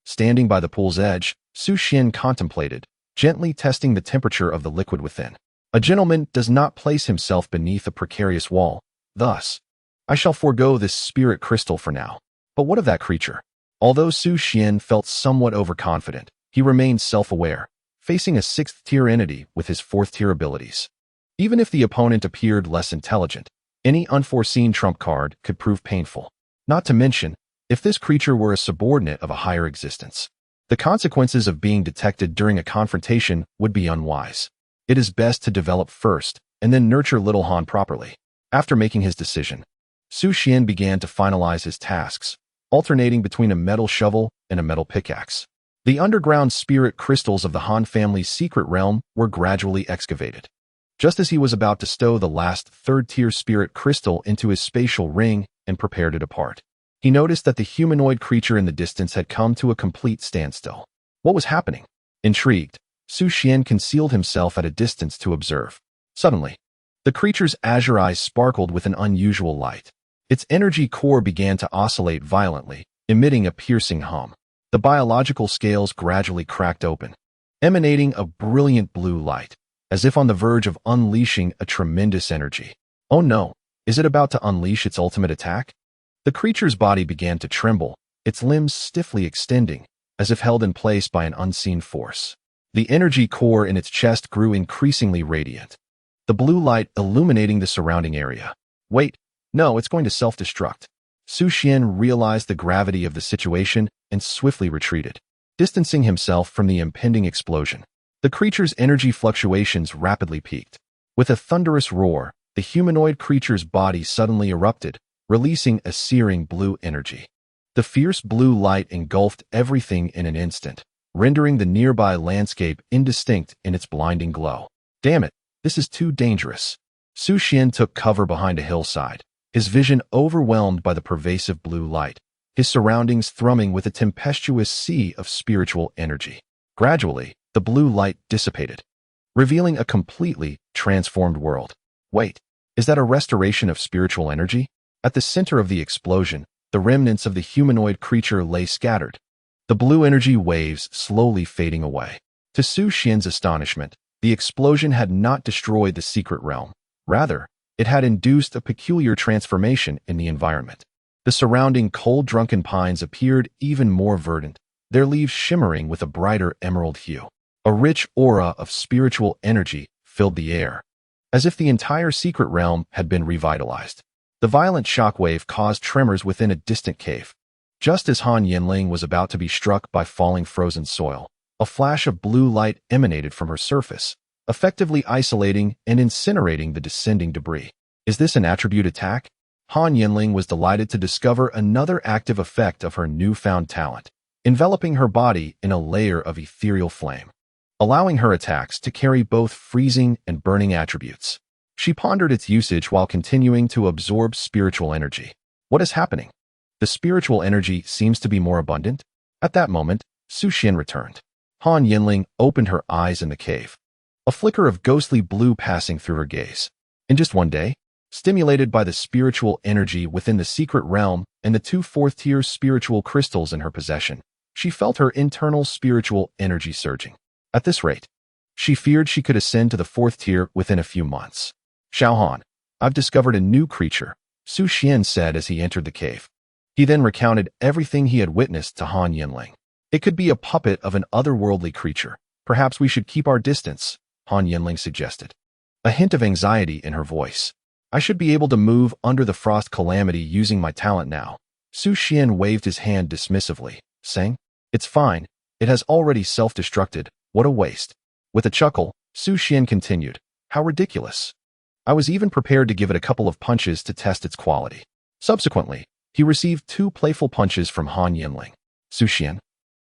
Standing by the pool's edge, Su Xuan contemplated, gently testing the temperature of the liquid within. A gentleman does not place himself beneath a precarious wall. Thus, I shall forego this spirit crystal for now. But what of that creature? Although Su Xuan felt somewhat overconfident, he remained self-aware, facing a 6th-tier entity with his 4th-tier abilities. Even if the opponent appeared less intelligent, any unforeseen trump card could prove painful. Not to mention, if this creature were a subordinate of a higher existence, the consequences of being detected during a confrontation would be unwise. It is best to develop first, and then nurture Little Han properly. After making his decision, Su Xuan began to finalize his tasks, alternating between a metal shovel and a metal pickaxe. The underground spirit crystals of the Han family's secret realm were gradually excavated. Just as he was about to stow the last 3rd-tier spirit crystal into his spatial ring and prepare to depart, he noticed that the humanoid creature in the distance had come to a complete standstill. What was happening? Intrigued, Su Xuan concealed himself at a distance to observe. Suddenly, the creature's azure eyes sparkled with an unusual light. Its energy core began to oscillate violently, emitting a piercing hum. The biological scales gradually cracked open, emanating a brilliant blue light, as if on the verge of unleashing a tremendous energy. Oh no, is it about to unleash its ultimate attack? The creature's body began to tremble, its limbs stiffly extending, as if held in place by an unseen force. The energy core in its chest grew increasingly radiant, the blue light illuminating the surrounding area. Wait, no, it's going to self-destruct. Su Xuan realized the gravity of the situation and swiftly retreated, distancing himself from the impending explosion. The creature's energy fluctuations rapidly peaked. With a thunderous roar, the humanoid creature's body suddenly erupted, releasing a searing blue energy. The fierce blue light engulfed everything in an instant, rendering the nearby landscape indistinct in its blinding glow. Damn it, this is too dangerous. Su Xuan took cover behind a hillside, his vision overwhelmed by the pervasive blue light, his surroundings thrumming with a tempestuous sea of spiritual energy. Gradually, the blue light dissipated, revealing a completely transformed world. Wait, is that a restoration of spiritual energy? At the center of the explosion, the remnants of the humanoid creature lay scattered, the blue energy waves slowly fading away. To Su Xuan's astonishment, the explosion had not destroyed the secret realm. Rather, it had induced a peculiar transformation in the environment. The surrounding cold drunken pines appeared even more verdant, their leaves shimmering with a brighter emerald hue. A rich aura of spiritual energy filled the air, as if the entire secret realm had been revitalized. The violent shockwave caused tremors within a distant cave. Just as Han Yanling was about to be struck by falling frozen soil, a flash of blue light emanated from her surface, effectively isolating and incinerating the descending debris. Is this an attribute attack? Han Yanling was delighted to discover another active effect of her newfound talent, enveloping her body in a layer of ethereal flame, allowing her attacks to carry both freezing and burning attributes. She pondered its usage while continuing to absorb spiritual energy. What is happening? The spiritual energy seems to be more abundant. At that moment, Su Xuan returned. Han Yanling opened her eyes in the cave, a flicker of ghostly blue passing through her gaze. In just one day, stimulated by the spiritual energy within the secret realm and the two fourth-tier spiritual crystals in her possession, she felt her internal spiritual energy surging. At this rate, she feared she could ascend to the fourth tier within a few months. Xiao Han, I've discovered a new creature, Su Xuan said as he entered the cave. He then recounted everything he had witnessed to Han Yanling. It could be a puppet of an otherworldly creature. Perhaps we should keep our distance, Han Yanling suggested, a hint of anxiety in her voice. I should be able to move under the frost calamity using my talent now. Su Xuan waved his hand dismissively, saying, It's fine. It has already self-destructed. What a waste. With a chuckle, Su Xuan continued, How ridiculous. I was even prepared to give it a couple of punches to test its quality. Subsequently, he received 2 playful punches from Han Yanling. Su Xuan,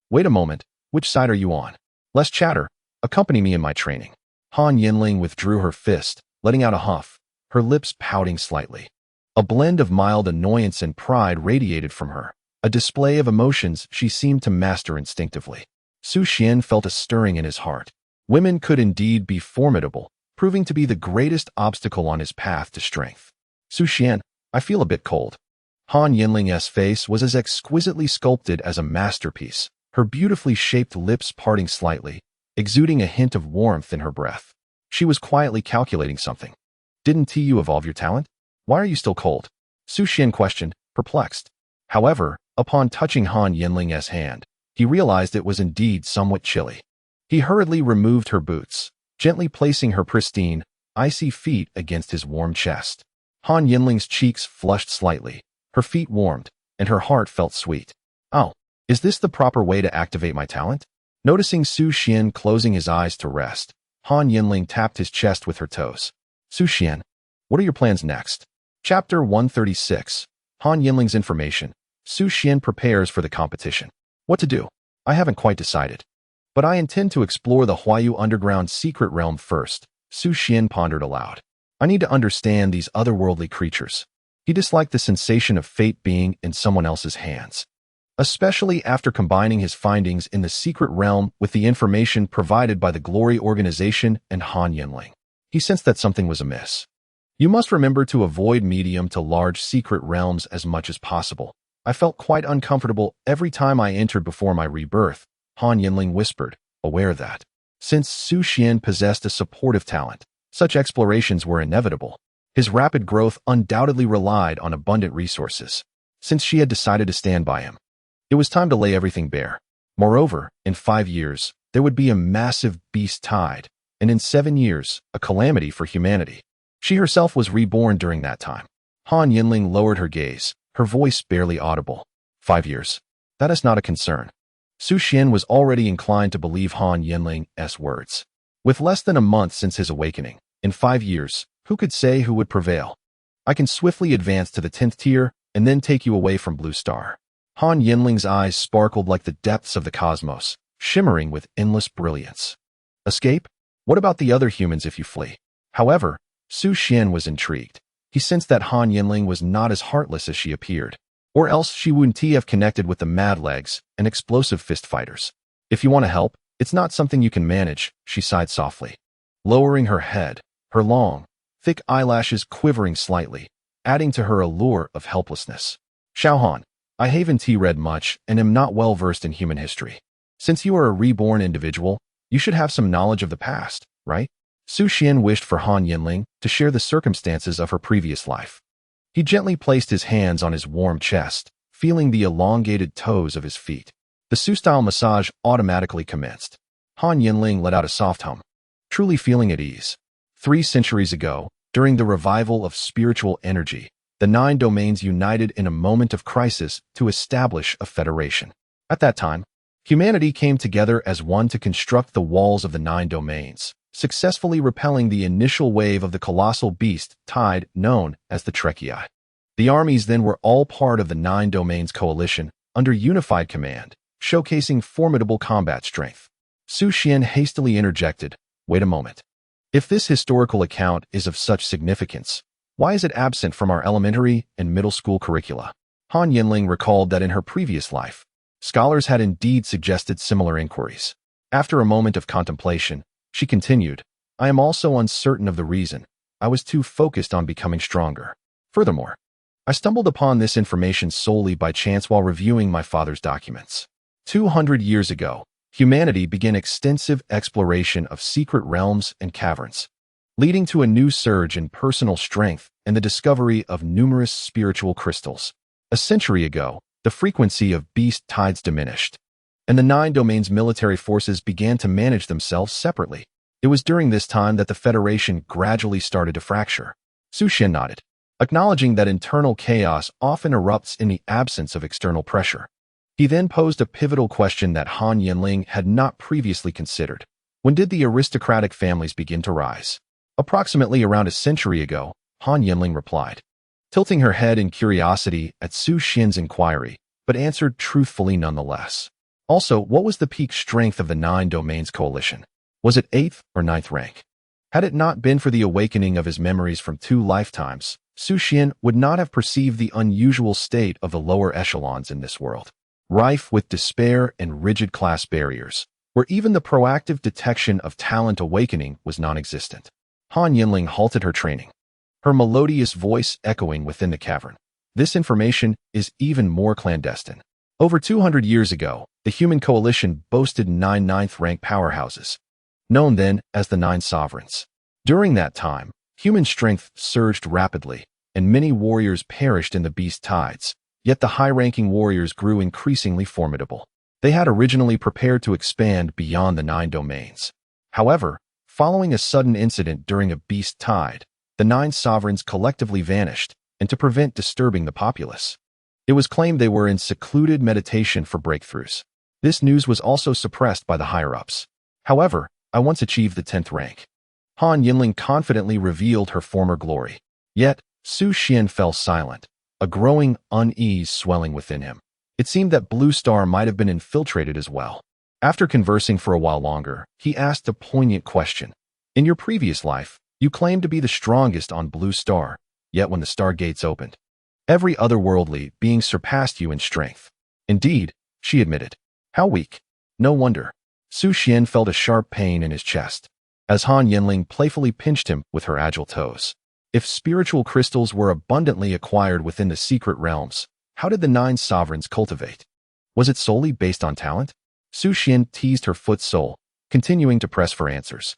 wait a moment, which side are you on? Less chatter, accompany me in my training. Han Yanling withdrew her fist, letting out a huff, her lips pouting slightly. A blend of mild annoyance and pride radiated from her, a display of emotions she seemed to master instinctively. Su Xuan felt a stirring in his heart. Women could indeed be formidable, proving to be the greatest obstacle on his path to strength. Su Xuan, I feel a bit cold. Han Yanling's face was as exquisitely sculpted as a masterpiece, her beautifully shaped lips parting slightly, exuding a hint of warmth in her breath. She was quietly calculating something. Didn't you evolve your talent? Why are you still cold? Su Xuan questioned, perplexed. However, upon touching Han Yanling's hand, he realized it was indeed somewhat chilly. He hurriedly removed her boots, gently placing her pristine, icy feet against his warm chest. Han Yanling's cheeks flushed slightly, her feet warmed, and her heart felt sweet. Oh, is this the proper way to activate my talent? Noticing Su Xuan closing his eyes to rest, Han Yanling tapped his chest with her toes. Su Xuan, what are your plans next? Chapter 136, Han Yanling's information. Su Xuan prepares for the competition. What to do? I haven't quite decided. But I intend to explore the Huayu underground secret realm first, Su Xuan pondered aloud. I need to understand these otherworldly creatures. He disliked the sensation of fate being in someone else's hands, especially after combining his findings in the secret realm with the information provided by the Glory Organization and Han Yanling. He sensed that something was amiss. You must remember to avoid medium to large secret realms as much as possible. I felt quite uncomfortable every time I entered before my rebirth, Han Yanling whispered, aware that, since Su Xuan possessed a supportive talent, such explorations were inevitable. His rapid growth undoubtedly relied on abundant resources. Since she had decided to stand by him, it was time to lay everything bare. Moreover, in 5 years, there would be a massive beast tide, and in 7 years, a calamity for humanity. She herself was reborn during that time. Han Yanling lowered her gaze, her voice barely audible. 5 years. That is not a concern. Su Xuan was already inclined to believe Han Yanling's words. With less than a month since his awakening, in 5 years, who could say who would prevail? I can swiftly advance to the 10th tier and then take you away from Blue Star. Han Yanling's eyes sparkled like the depths of the cosmos, shimmering with endless brilliance. Escape? What about the other humans if you flee? However, Su Xuan was intrigued. He sensed that Han Yanling was not as heartless as she appeared, or else she wouldn't have connected with the mad legs and explosive fist fighters. If you want to help, it's not something you can manage, she sighed softly. Lowering her head, her long, thick eyelashes quivering slightly, adding to her allure of helplessness. Xiao Han, I haven't read much and am not well versed in human history. Since you are a reborn individual, you should have some knowledge of the past, right? Su Xuan wished for Han Yanling to share the circumstances of her previous life. He gently placed his hands on his warm chest, feeling the elongated toes of his feet. The Su-style massage automatically commenced. Han Yanling let out a soft hum, truly feeling at ease. 3 centuries ago, during the revival of spiritual energy, the 9 domains united in a moment of crisis to establish a federation. At that time, humanity came together as one to construct the walls of the 9 domains, successfully repelling the initial wave of the colossal beast tide known as the Trekii. The armies then were all part of the 9 domains coalition under unified command, showcasing formidable combat strength. Su Xuan hastily interjected, "Wait a moment. If this historical account is of such significance, why is it absent from our elementary and middle school curricula?" Han Yanling recalled that in her previous life, scholars had indeed suggested similar inquiries. After a moment of contemplation, she continued, "I am also uncertain of the reason. I was too focused on becoming stronger. Furthermore, I stumbled upon this information solely by chance while reviewing my father's documents. 200 years ago, humanity began extensive exploration of secret realms and caverns, leading to a new surge in personal strength and the discovery of numerous spiritual crystals. A century ago, the frequency of beast tides diminished, and the 9 domains military forces began to manage themselves separately. It was during this time that the Federation gradually started to fracture." Su Xuan nodded, acknowledging that internal chaos often erupts in the absence of external pressure. He then posed a pivotal question that Han Yanling had not previously considered. When did the aristocratic families begin to rise? "Approximately around a century ago," Han Yanling replied, tilting her head in curiosity at Su Xuan's inquiry, but answered truthfully nonetheless. Also, what was the peak strength of the 9 domains coalition? Was it 8th or 9th rank? Had it not been for the awakening of his memories from 2 lifetimes, Su Xuan would not have perceived the unusual state of the lower echelons in this world, rife with despair and rigid class barriers, where even the proactive detection of talent awakening was non-existent. Han Yanling halted her training, her melodious voice echoing within the cavern. "This information is even more clandestine. Over 200 years ago, the human coalition boasted 9 9th-rank powerhouses, known then as the 9 sovereigns. During that time, human strength surged rapidly, and many warriors perished in the beast tides. Yet the high-ranking warriors grew increasingly formidable. They had originally prepared to expand beyond the 9 domains. However, following a sudden incident during a beast tide, the 9 sovereigns collectively vanished, and to prevent disturbing the populace, it was claimed they were in secluded meditation for breakthroughs. This news was also suppressed by the higher-ups. However, I once achieved the 10th rank." Han Yanling confidently revealed her former glory. Yet, Su Xuan fell silent, a growing unease swelling within him. It seemed that Blue Star might have been infiltrated as well. After conversing for a while longer, he asked a poignant question. "In your previous life, you claimed to be the strongest on Blue Star, yet when the stargates opened, every otherworldly being surpassed you in strength." "Indeed," she admitted. "How weak." "No wonder." Su Xuan felt a sharp pain in his chest, as Han Yanling playfully pinched him with her agile toes. If spiritual crystals were abundantly acquired within the secret realms, how did the 9 sovereigns cultivate? Was it solely based on talent? Su Xuan teased her foot sole, continuing to press for answers.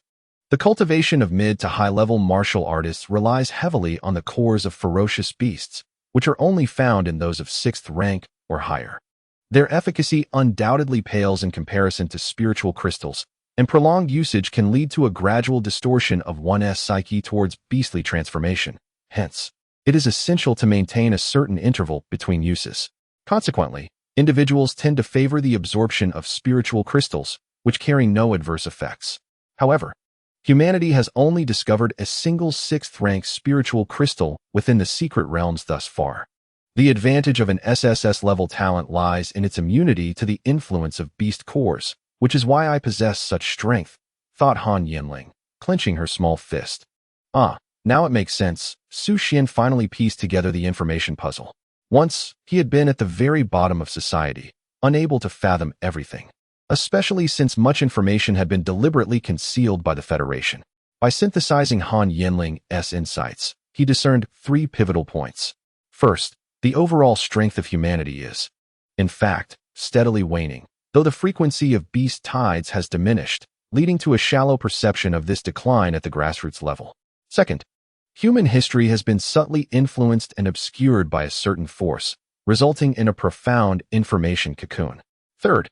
The cultivation of mid to high-level martial artists relies heavily on the cores of ferocious beasts, which are only found in those of 6th rank or higher. Their efficacy undoubtedly pales in comparison to spiritual crystals, and prolonged usage can lead to a gradual distortion of one's psyche towards beastly transformation. Hence, it is essential to maintain a certain interval between uses. Consequently, individuals tend to favor the absorption of spiritual crystals, which carry no adverse effects. However, humanity has only discovered a single 6th-rank spiritual crystal within the secret realms thus far. The advantage of an SSS-level talent lies in its immunity to the influence of beast cores, which is why I possess such strength, thought Han Yanling, clenching her small fist. "Ah, now it makes sense." Su Xuan finally pieced together the information puzzle. Once, he had been at the very bottom of society, unable to fathom everything, especially since much information had been deliberately concealed by the Federation. By synthesizing Han Yanling's insights, he discerned 3 pivotal points. First, the overall strength of humanity is, in fact, steadily waning, though the frequency of beast tides has diminished, leading to a shallow perception of this decline at the grassroots level. Second, Human history has been subtly influenced and obscured by a certain force, resulting in a profound information cocoon. Third,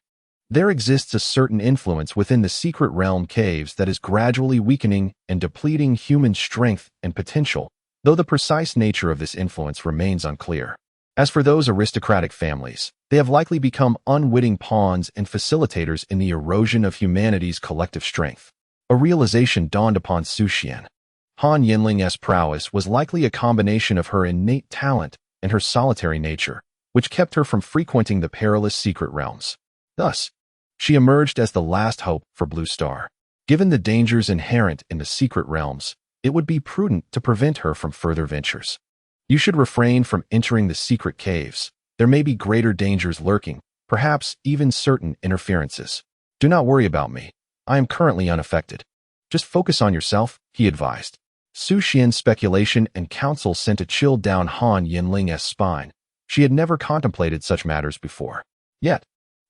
there exists a certain influence within the secret realm caves that is gradually weakening and depleting human strength and potential, though the precise nature of this influence remains unclear. As for those aristocratic families, they have likely become unwitting pawns and facilitators in the erosion of humanity's collective strength. A realization dawned upon Su Xuan. Han Yanling's prowess was likely a combination of her innate talent and her solitary nature, which kept her from frequenting the perilous secret realms. Thus, she emerged as the last hope for Blue Star. Given the dangers inherent in the secret realms, it would be prudent to prevent her from further ventures. You should refrain from entering the secret caves. There may be greater dangers lurking, perhaps even certain interferences. Do not worry about me. I am currently unaffected. Just focus on yourself, he advised. Su Xuan's speculation and counsel sent a chill down Han Yanling's spine. She had never contemplated such matters before. Yet,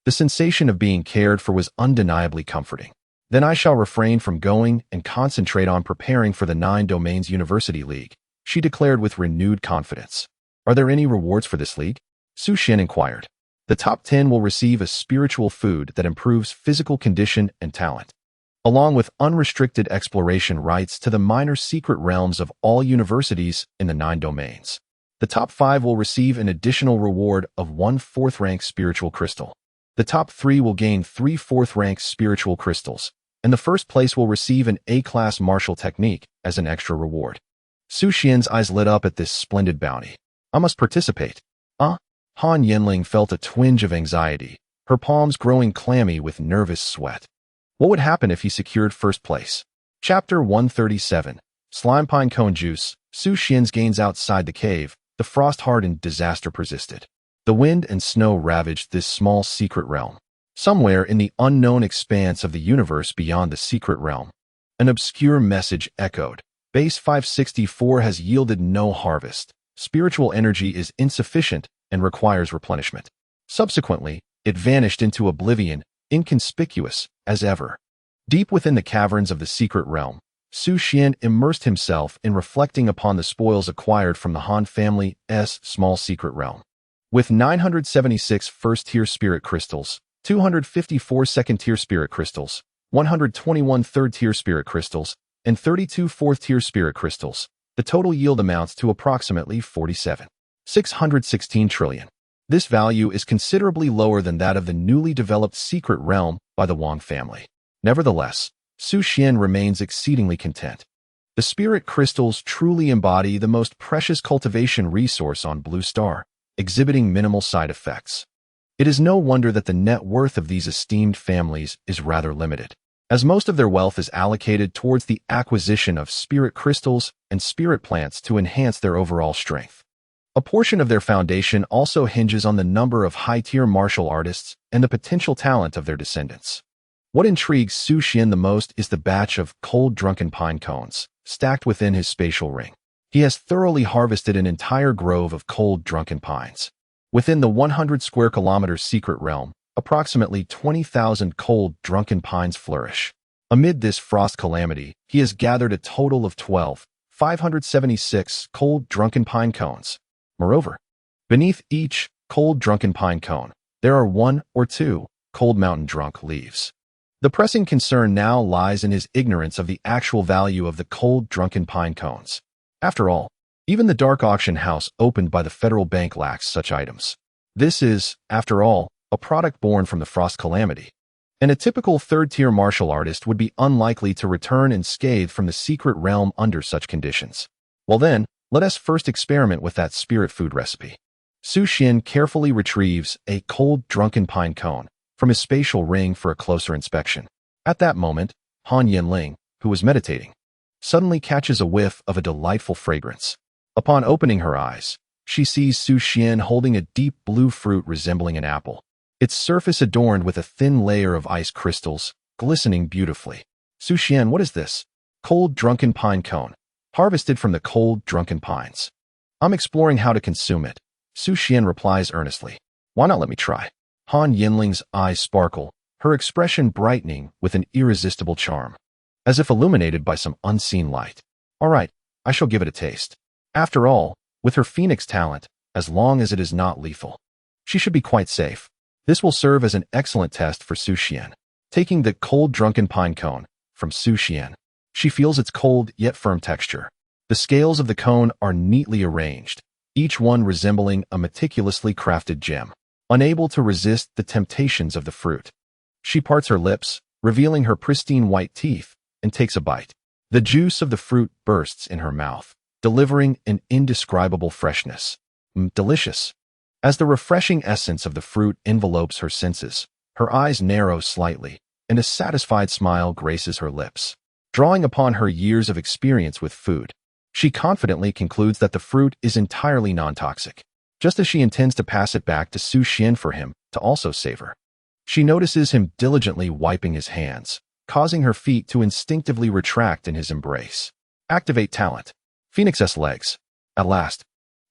the sensation of being cared for was undeniably comforting. Then I shall refrain from going and concentrate on preparing for the 9 Domains University League, she declared with renewed confidence. Are there any rewards for this league? Su Xuan inquired. The top 10 will receive a spiritual food that improves physical condition and talent, along with unrestricted exploration rights to the minor secret realms of all universities in the 9 domains. The top 5 will receive an additional reward of 1 4th-rank spiritual crystal. The top 3 will gain 3 4th-rank spiritual crystals, and the first place will receive an A-class martial technique as an extra reward. Su Xuan's eyes lit up at this splendid bounty. I must participate. Han Yanling felt a twinge of anxiety, her palms growing clammy with nervous sweat. What would happen if he secured first place? Chapter 137. Slime Pine Cone Juice. Su Xuan's gains outside the cave. The frost-hardened disaster persisted. The wind and snow ravaged this small secret realm. Somewhere in the unknown expanse of the universe beyond the secret realm, an obscure message echoed. Base 564 has yielded no harvest. Spiritual energy is insufficient and requires replenishment. Subsequently, it vanished into oblivion, inconspicuous as ever. Deep within the caverns of the secret realm, Su Xuan immersed himself in reflecting upon the spoils acquired from the Han family's small secret realm. With 976 first-tier spirit crystals, 254 second-tier spirit crystals, 121 third-tier spirit crystals, and 32 fourth-tier spirit crystals, the total yield amounts to approximately 47,616 trillion. This value is considerably lower than that of the newly developed secret realm by the Wang family. Nevertheless, Su Xuan remains exceedingly content. The spirit crystals truly embody the most precious cultivation resource on Blue Star, exhibiting minimal side effects. It is no wonder that the net worth of these esteemed families is rather limited, as most of their wealth is allocated towards the acquisition of spirit crystals and spirit plants to enhance their overall strength. A portion of their foundation also hinges on the number of high-tier martial artists and the potential talent of their descendants. What intrigues Su Xuan the most is the batch of cold drunken pine cones stacked within his spatial ring. He has thoroughly harvested an entire grove of cold drunken pines. Within the 100 square kilometers secret realm, approximately 20,000 cold drunken pines flourish. Amid this frost calamity, he has gathered a total of 12,576 cold drunken pine cones. Moreover, beneath each cold drunken pine cone, there are 1 or 2 cold mountain drunk leaves. The pressing concern now lies in his ignorance of the actual value of the cold drunken pine cones. After all, even the dark auction house opened by the federal bank lacks such items. This is, after all, a product born from the frost calamity, and a typical third-tier martial artist would be unlikely to return unscathed from the secret realm under such conditions. Well then, let us first experiment with that spirit food recipe. Su Xuan carefully retrieves a cold drunken pine cone from his spatial ring for a closer inspection. At that moment, Han Yanling, who was meditating, suddenly catches a whiff of a delightful fragrance. Upon opening her eyes, she sees Su Xuan holding a deep blue fruit resembling an apple, its surface adorned with a thin layer of ice crystals, glistening beautifully. Su Xuan, what is this? Cold drunken pine cone, harvested from the cold drunken pines. I'm exploring how to consume it. Su Xuan replies earnestly. Why not let me try? Han Yanling's eyes sparkle, her expression brightening with an irresistible charm, as if illuminated by some unseen light. All right, I shall give it a taste. After all, with her phoenix talent, as long as it is not lethal, she should be quite safe. This will serve as an excellent test for Su Xuan. Taking the cold drunken pine cone from Su Xuan, she feels its cold yet firm texture. The scales of the cone are neatly arranged, each one resembling a meticulously crafted gem. Unable to resist the temptations of the fruit, she parts her lips, revealing her pristine white teeth, and takes a bite. The juice of the fruit bursts in her mouth, delivering an indescribable freshness. Delicious. As the refreshing essence of the fruit envelopes her senses, her eyes narrow slightly, and a satisfied smile graces her lips. Drawing upon her years of experience with food, she confidently concludes that the fruit is entirely non-toxic, just as she intends to pass it back to Su Xuan for him to also savor. She notices him diligently wiping his hands, causing her feet to instinctively retract in his embrace. Activate talent. Phoenix's legs. At last,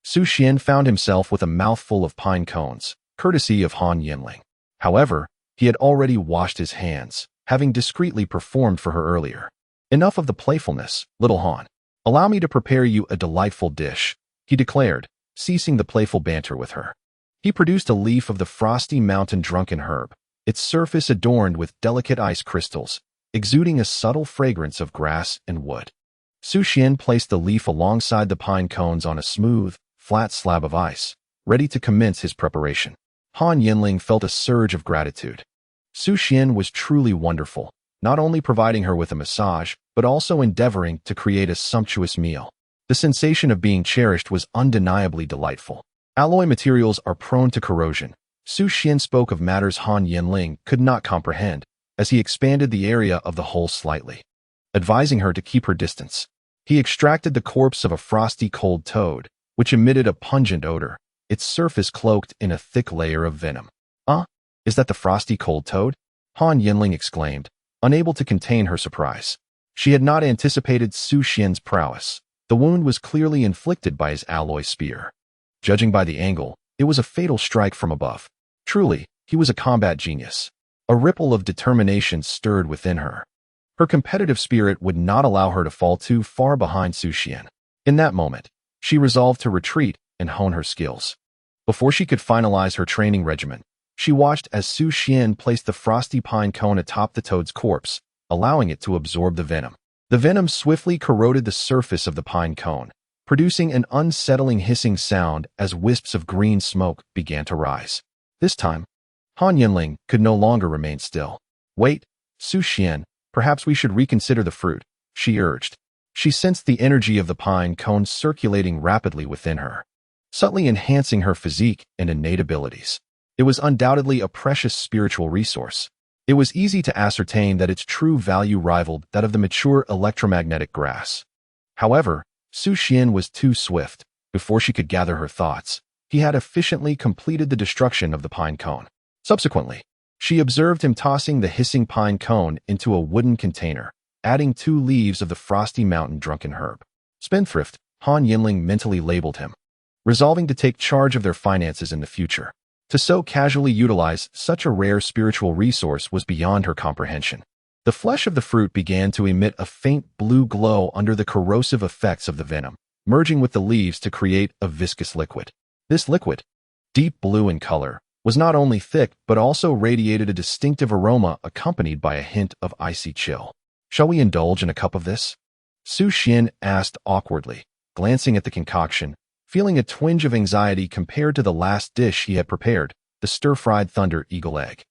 Su Xuan found himself with a mouthful of pine cones, courtesy of Han Yanling. However, he had already washed his hands, having discreetly performed for her earlier. Enough of the playfulness, little Han. Allow me to prepare you a delightful dish, he declared, ceasing the playful banter with her. He produced a leaf of the frosty mountain drunken herb, its surface adorned with delicate ice crystals, exuding a subtle fragrance of grass and wood. Su Xuan placed the leaf alongside the pine cones on a smooth, flat slab of ice, ready to commence his preparation. Han Yanling felt a surge of gratitude. Su Xuan was truly wonderful, not only providing her with a massage, but also endeavoring to create a sumptuous meal. The sensation of being cherished was undeniably delightful. Alloy materials are prone to corrosion. Su Xuan spoke of matters Han Yanling could not comprehend, as he expanded the area of the hole slightly, advising her to keep her distance. He extracted the corpse of a frosty cold toad, which emitted a pungent odor, its surface cloaked in a thick layer of venom. Is that the frosty cold toad? Han Yanling exclaimed, unable to contain her surprise. She had not anticipated Su Xuan's prowess. The wound was clearly inflicted by his alloy spear. Judging by the angle, it was a fatal strike from above. Truly, he was a combat genius. A ripple of determination stirred within her. Her competitive spirit would not allow her to fall too far behind Su Xuan. In that moment, she resolved to retreat and hone her skills. Before she could finalize her training regimen, she watched as Su Xuan placed the frosty pine cone atop the toad's corpse, allowing it to absorb the venom. The venom swiftly corroded the surface of the pine cone, producing an unsettling hissing sound as wisps of green smoke began to rise. This time, Han Yanling could no longer remain still. Wait, Su Xuan, perhaps we should reconsider the fruit, she urged. She sensed the energy of the pine cone circulating rapidly within her, subtly enhancing her physique and innate abilities. It was undoubtedly a precious spiritual resource. It was easy to ascertain that its true value rivaled that of the mature electromagnetic grass. However, Su Xuan was too swift. Before she could gather her thoughts, he had efficiently completed the destruction of the pine cone. Subsequently, she observed him tossing the hissing pine cone into a wooden container, adding 2 leaves of the frosty mountain drunken herb. Spendthrift, Han Yanling mentally labeled him, resolving to take charge of their finances in the future. To so casually utilize such a rare spiritual resource was beyond her comprehension. The flesh of the fruit began to emit a faint blue glow under the corrosive effects of the venom, merging with the leaves to create a viscous liquid. This liquid, deep blue in color, was not only thick but also radiated a distinctive aroma accompanied by a hint of icy chill. Shall we indulge in a cup of this? Su Xuan asked awkwardly, glancing at the concoction, feeling a twinge of anxiety compared to the last dish he had prepared, the stir-fried thunder eagle egg.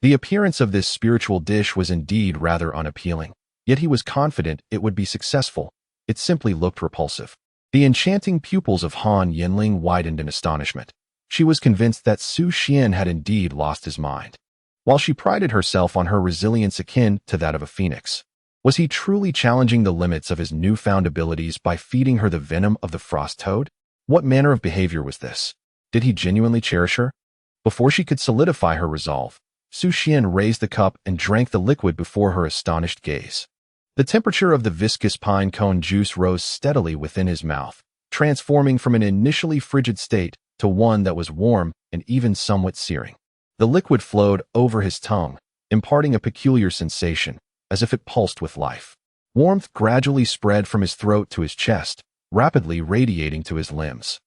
The appearance of this spiritual dish was indeed rather unappealing, yet he was confident it would be successful. It simply looked repulsive. The enchanting pupils of Han Yanling widened in astonishment. She was convinced that Su Xuan had indeed lost his mind. While she prided herself on her resilience akin to that of a phoenix, was he truly challenging the limits of his newfound abilities by feeding her the venom of the frost toad? What manner of behavior was this? Did he genuinely cherish her? Before she could solidify her resolve, Su Xuan raised the cup and drank the liquid before her astonished gaze. The temperature of the viscous pine cone juice rose steadily within his mouth, transforming from an initially frigid state to one that was warm and even somewhat searing. The liquid flowed over his tongue, imparting a peculiar sensation, as if it pulsed with life. Warmth gradually spread from his throat to his chest, rapidly radiating to his limbs.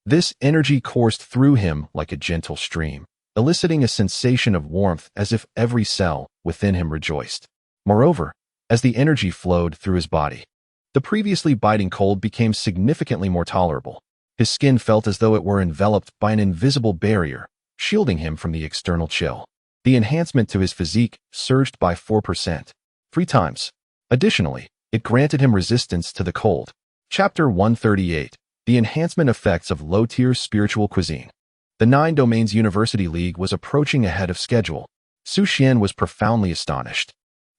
This energy coursed through him like a gentle stream, eliciting a sensation of warmth as if every cell within him rejoiced. Moreover, as the energy flowed through his body, the previously biting cold became significantly more tolerable. His skin felt as though it were enveloped by an invisible barrier, shielding him from the external chill. The enhancement to his physique surged by 4%, 3 times. Additionally, it granted him resistance to the cold. Chapter 138. The Enhancement Effects of Low-Tier Spiritual Cuisine. The 9 Domains University League was approaching ahead of schedule. Su Xuan was profoundly astonished.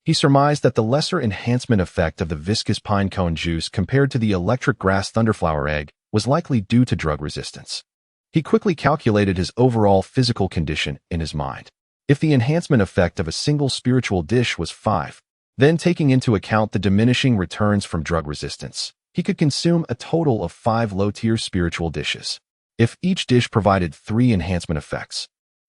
He surmised that the lesser enhancement effect of the viscous pine cone juice compared to the electric grass thunderflower egg was likely due to drug resistance. He quickly calculated his overall physical condition in his mind. If the enhancement effect of a single spiritual dish was 5, then taking into account the diminishing returns from drug resistance, he could consume a total of 5 low-tier spiritual dishes. If each dish provided 3 enhancement effects.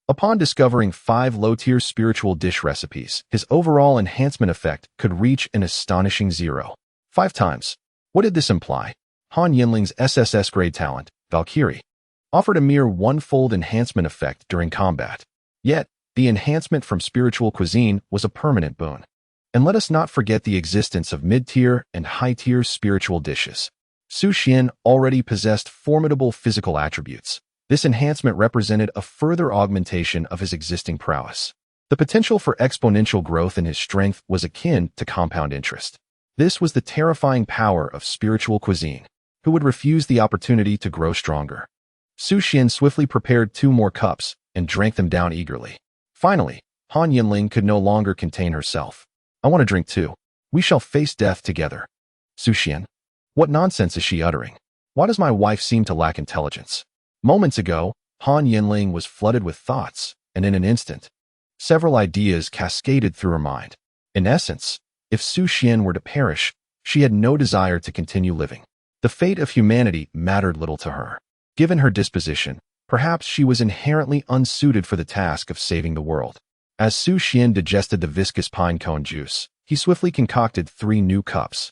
Upon discovering 5 low-tier spiritual dish recipes, his overall enhancement effect could reach an astonishing 0.5 times. What did this imply? Han Yanling's SSS grade talent, Valkyrie, offered a mere 1-fold enhancement effect during combat. Yet, the enhancement from spiritual cuisine was a permanent boon. And let us not forget the existence of mid-tier and high-tier spiritual dishes. Su Xuan already possessed formidable physical attributes. This enhancement represented a further augmentation of his existing prowess. The potential for exponential growth in his strength was akin to compound interest. This was the terrifying power of spiritual cuisine. Who would refuse the opportunity to grow stronger? Su Xuan swiftly prepared 2 more cups and drank them down eagerly. Finally, Han Yanling could no longer contain herself. I want to drink too. We shall face death together. Su Xuan, what nonsense is she uttering? Why does my wife seem to lack intelligence? Moments ago, Han Yanling was flooded with thoughts, and in an instant, several ideas cascaded through her mind. In essence, if Su Xuan were to perish, she had no desire to continue living. The fate of humanity mattered little to her. Given her disposition, perhaps she was inherently unsuited for the task of saving the world. As Su Xuan digested the viscous pine cone juice, he swiftly concocted 3 new cups.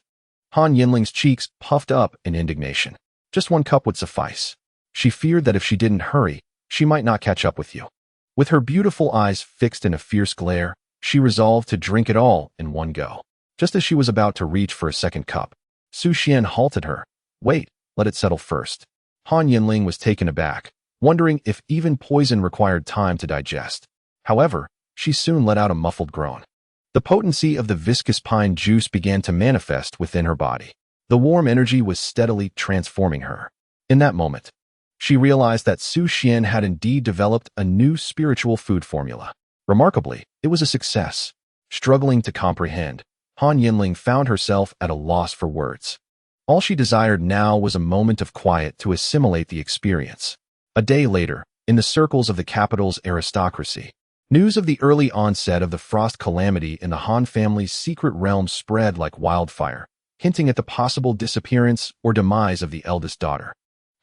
Han Yanling's cheeks puffed up in indignation. Just 1 cup would suffice. She feared that if she didn't hurry, she might not catch up with you. With her beautiful eyes fixed in a fierce glare, she resolved to drink it all in one go. Just as she was about to reach for a second cup, Su Xuan halted her. Wait, let it settle first. Han Yanling was taken aback, wondering if even poison required time to digest. However, she soon let out a muffled groan. The potency of the viscous pine juice began to manifest within her body. The warm energy was steadily transforming her. In that moment, she realized that Su Xuan had indeed developed a new spiritual food formula. Remarkably, it was a success. Struggling to comprehend, Han Yanling found herself at a loss for words. All she desired now was a moment of quiet to assimilate the experience. A day later, in the circles of the capital's aristocracy, news of the early onset of the frost calamity in the Han family's secret realm spread like wildfire, hinting at the possible disappearance or demise of the eldest daughter.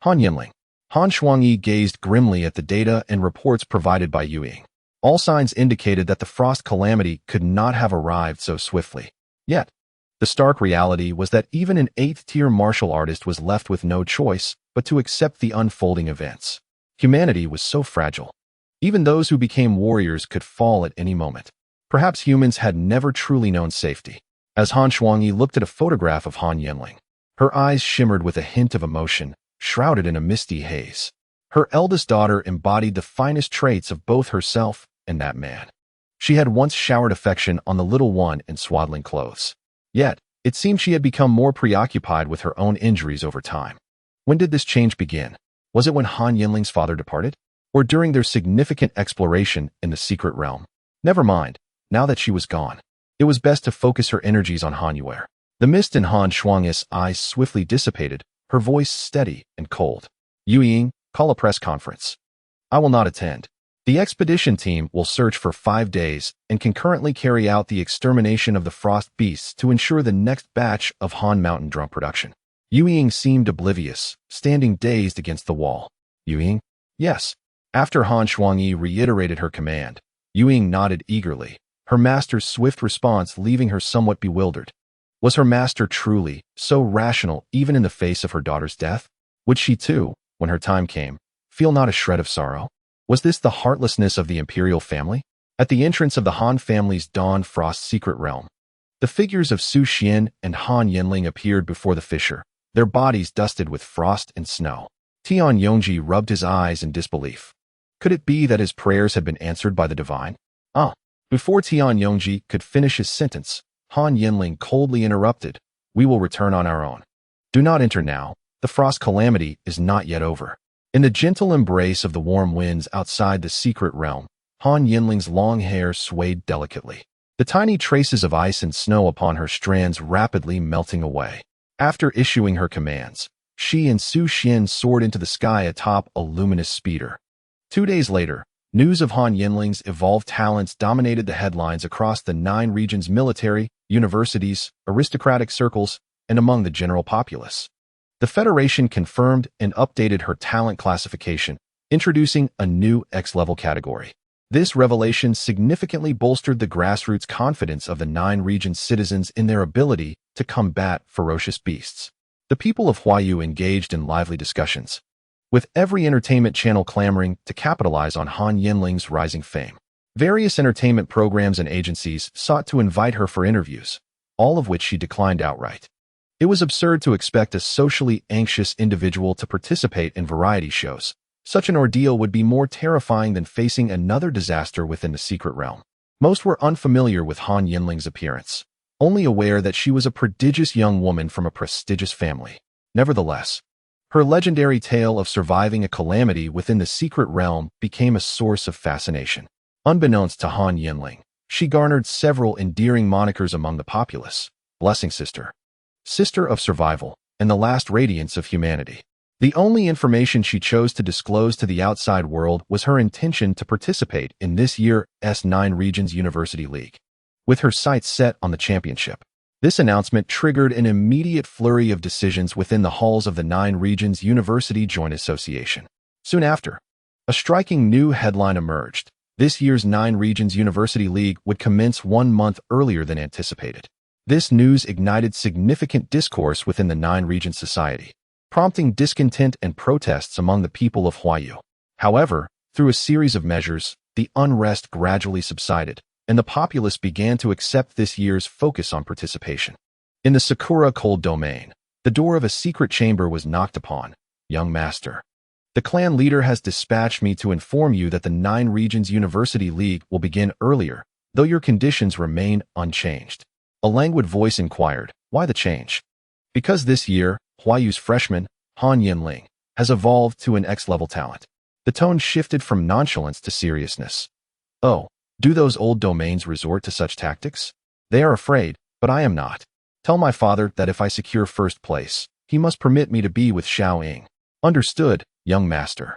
Han Yanling. Han Shuangyi gazed grimly at the data and reports provided by Yu Ying. All signs indicated that the frost calamity could not have arrived so swiftly. Yet, the stark reality was that even an 8th-tier martial artist was left with no choice but to accept the unfolding events. Humanity was so fragile. Even those who became warriors could fall at any moment. Perhaps humans had never truly known safety. As Han Shuangyi looked at a photograph of Han Yanling, her eyes shimmered with a hint of emotion, shrouded in a misty haze. Her eldest daughter embodied the finest traits of both herself and that man. She had once showered affection on the little one in swaddling clothes. Yet, it seemed she had become more preoccupied with her own injuries over time. When did this change begin? Was it when Han Yanling's father departed? Or during their significant exploration in the secret realm? Never mind, now that she was gone, it was best to focus her energies on Han Yuer. The mist in Han Shuangyi's eyes swiftly dissipated, her voice steady and cold. Yu Ying, call a press conference. I will not attend. The expedition team will search for 5 days and concurrently carry out the extermination of the frost beasts to ensure the next batch of Han Mountain drum production. Yu Ying seemed oblivious, standing dazed against the wall. Yu Ying? Yes. After Han Shuangyi reiterated her command, Yu Ying nodded eagerly, her master's swift response leaving her somewhat bewildered. Was her master truly so rational even in the face of her daughter's death? Would she too, when her time came, feel not a shred of sorrow? Was this the heartlessness of the imperial family? At the entrance of the Han family's Dawn Frost secret realm, the figures of Su Xuan and Han Yanling appeared before the fissure, their bodies dusted with frost and snow. Han Yanling rubbed his eyes in disbelief. Could it be that his prayers had been answered by the divine? Before Han Yanling could finish his sentence, Han Yanling coldly interrupted. We will return on our own. Do not enter now. The frost calamity is not yet over. In the gentle embrace of the warm winds outside the secret realm, Han Yanling's long hair swayed delicately, the tiny traces of ice and snow upon her strands rapidly melting away. After issuing her commands, she and Su Xuan soared into the sky atop a luminous speeder. 2 days later, news of Han Yanling's evolved talents dominated the headlines across the 9 regions' military, universities, aristocratic circles, and among the general populace. The Federation confirmed and updated her talent classification, introducing a new X-level category. This revelation significantly bolstered the grassroots confidence of the 9 regions' citizens in their ability to combat ferocious beasts. The people of Huayu engaged in lively discussions, with every entertainment channel clamoring to capitalize on Han Yanling's rising fame. Various entertainment programs and agencies sought to invite her for interviews, all of which she declined outright. It was absurd to expect a socially anxious individual to participate in variety shows. Such an ordeal would be more terrifying than facing another disaster within the secret realm. Most were unfamiliar with Han Yanling's appearance, only aware that she was a prodigious young woman from a prestigious family. Nevertheless, her legendary tale of surviving a calamity within the secret realm became a source of fascination. Unbeknownst to Han Yanling, she garnered several endearing monikers among the populace: Blessing Sister, Sister of Survival, and the Last Radiance of Humanity. The only information she chose to disclose to the outside world was her intention to participate in this year's 9 Regions University League, with her sights set on the championship. This announcement triggered an immediate flurry of decisions within the halls of the 9 Regions University Joint Association. Soon after, a striking new headline emerged. This year's 9 Regions University League would commence 1 month earlier than anticipated. This news ignited significant discourse within the 9 Regions society, prompting discontent and protests among the people of Huayu. However, through a series of measures, the unrest gradually subsided, and the populace began to accept this year's focus on participation. In the Sakura Cold Domain, the door of a secret chamber was knocked upon. Young Master, the clan leader has dispatched me to inform you that the 9 Regions University League will begin earlier, though your conditions remain unchanged. A languid voice inquired, why the change? Because this year, Huayu's freshman, Han Yanling, has evolved to an X-level talent. The tone shifted from nonchalance to seriousness. Oh, do those old domains resort to such tactics? They are afraid, but I am not. Tell my father that if I secure first place, he must permit me to be with Xiao Ying. Understood, young master.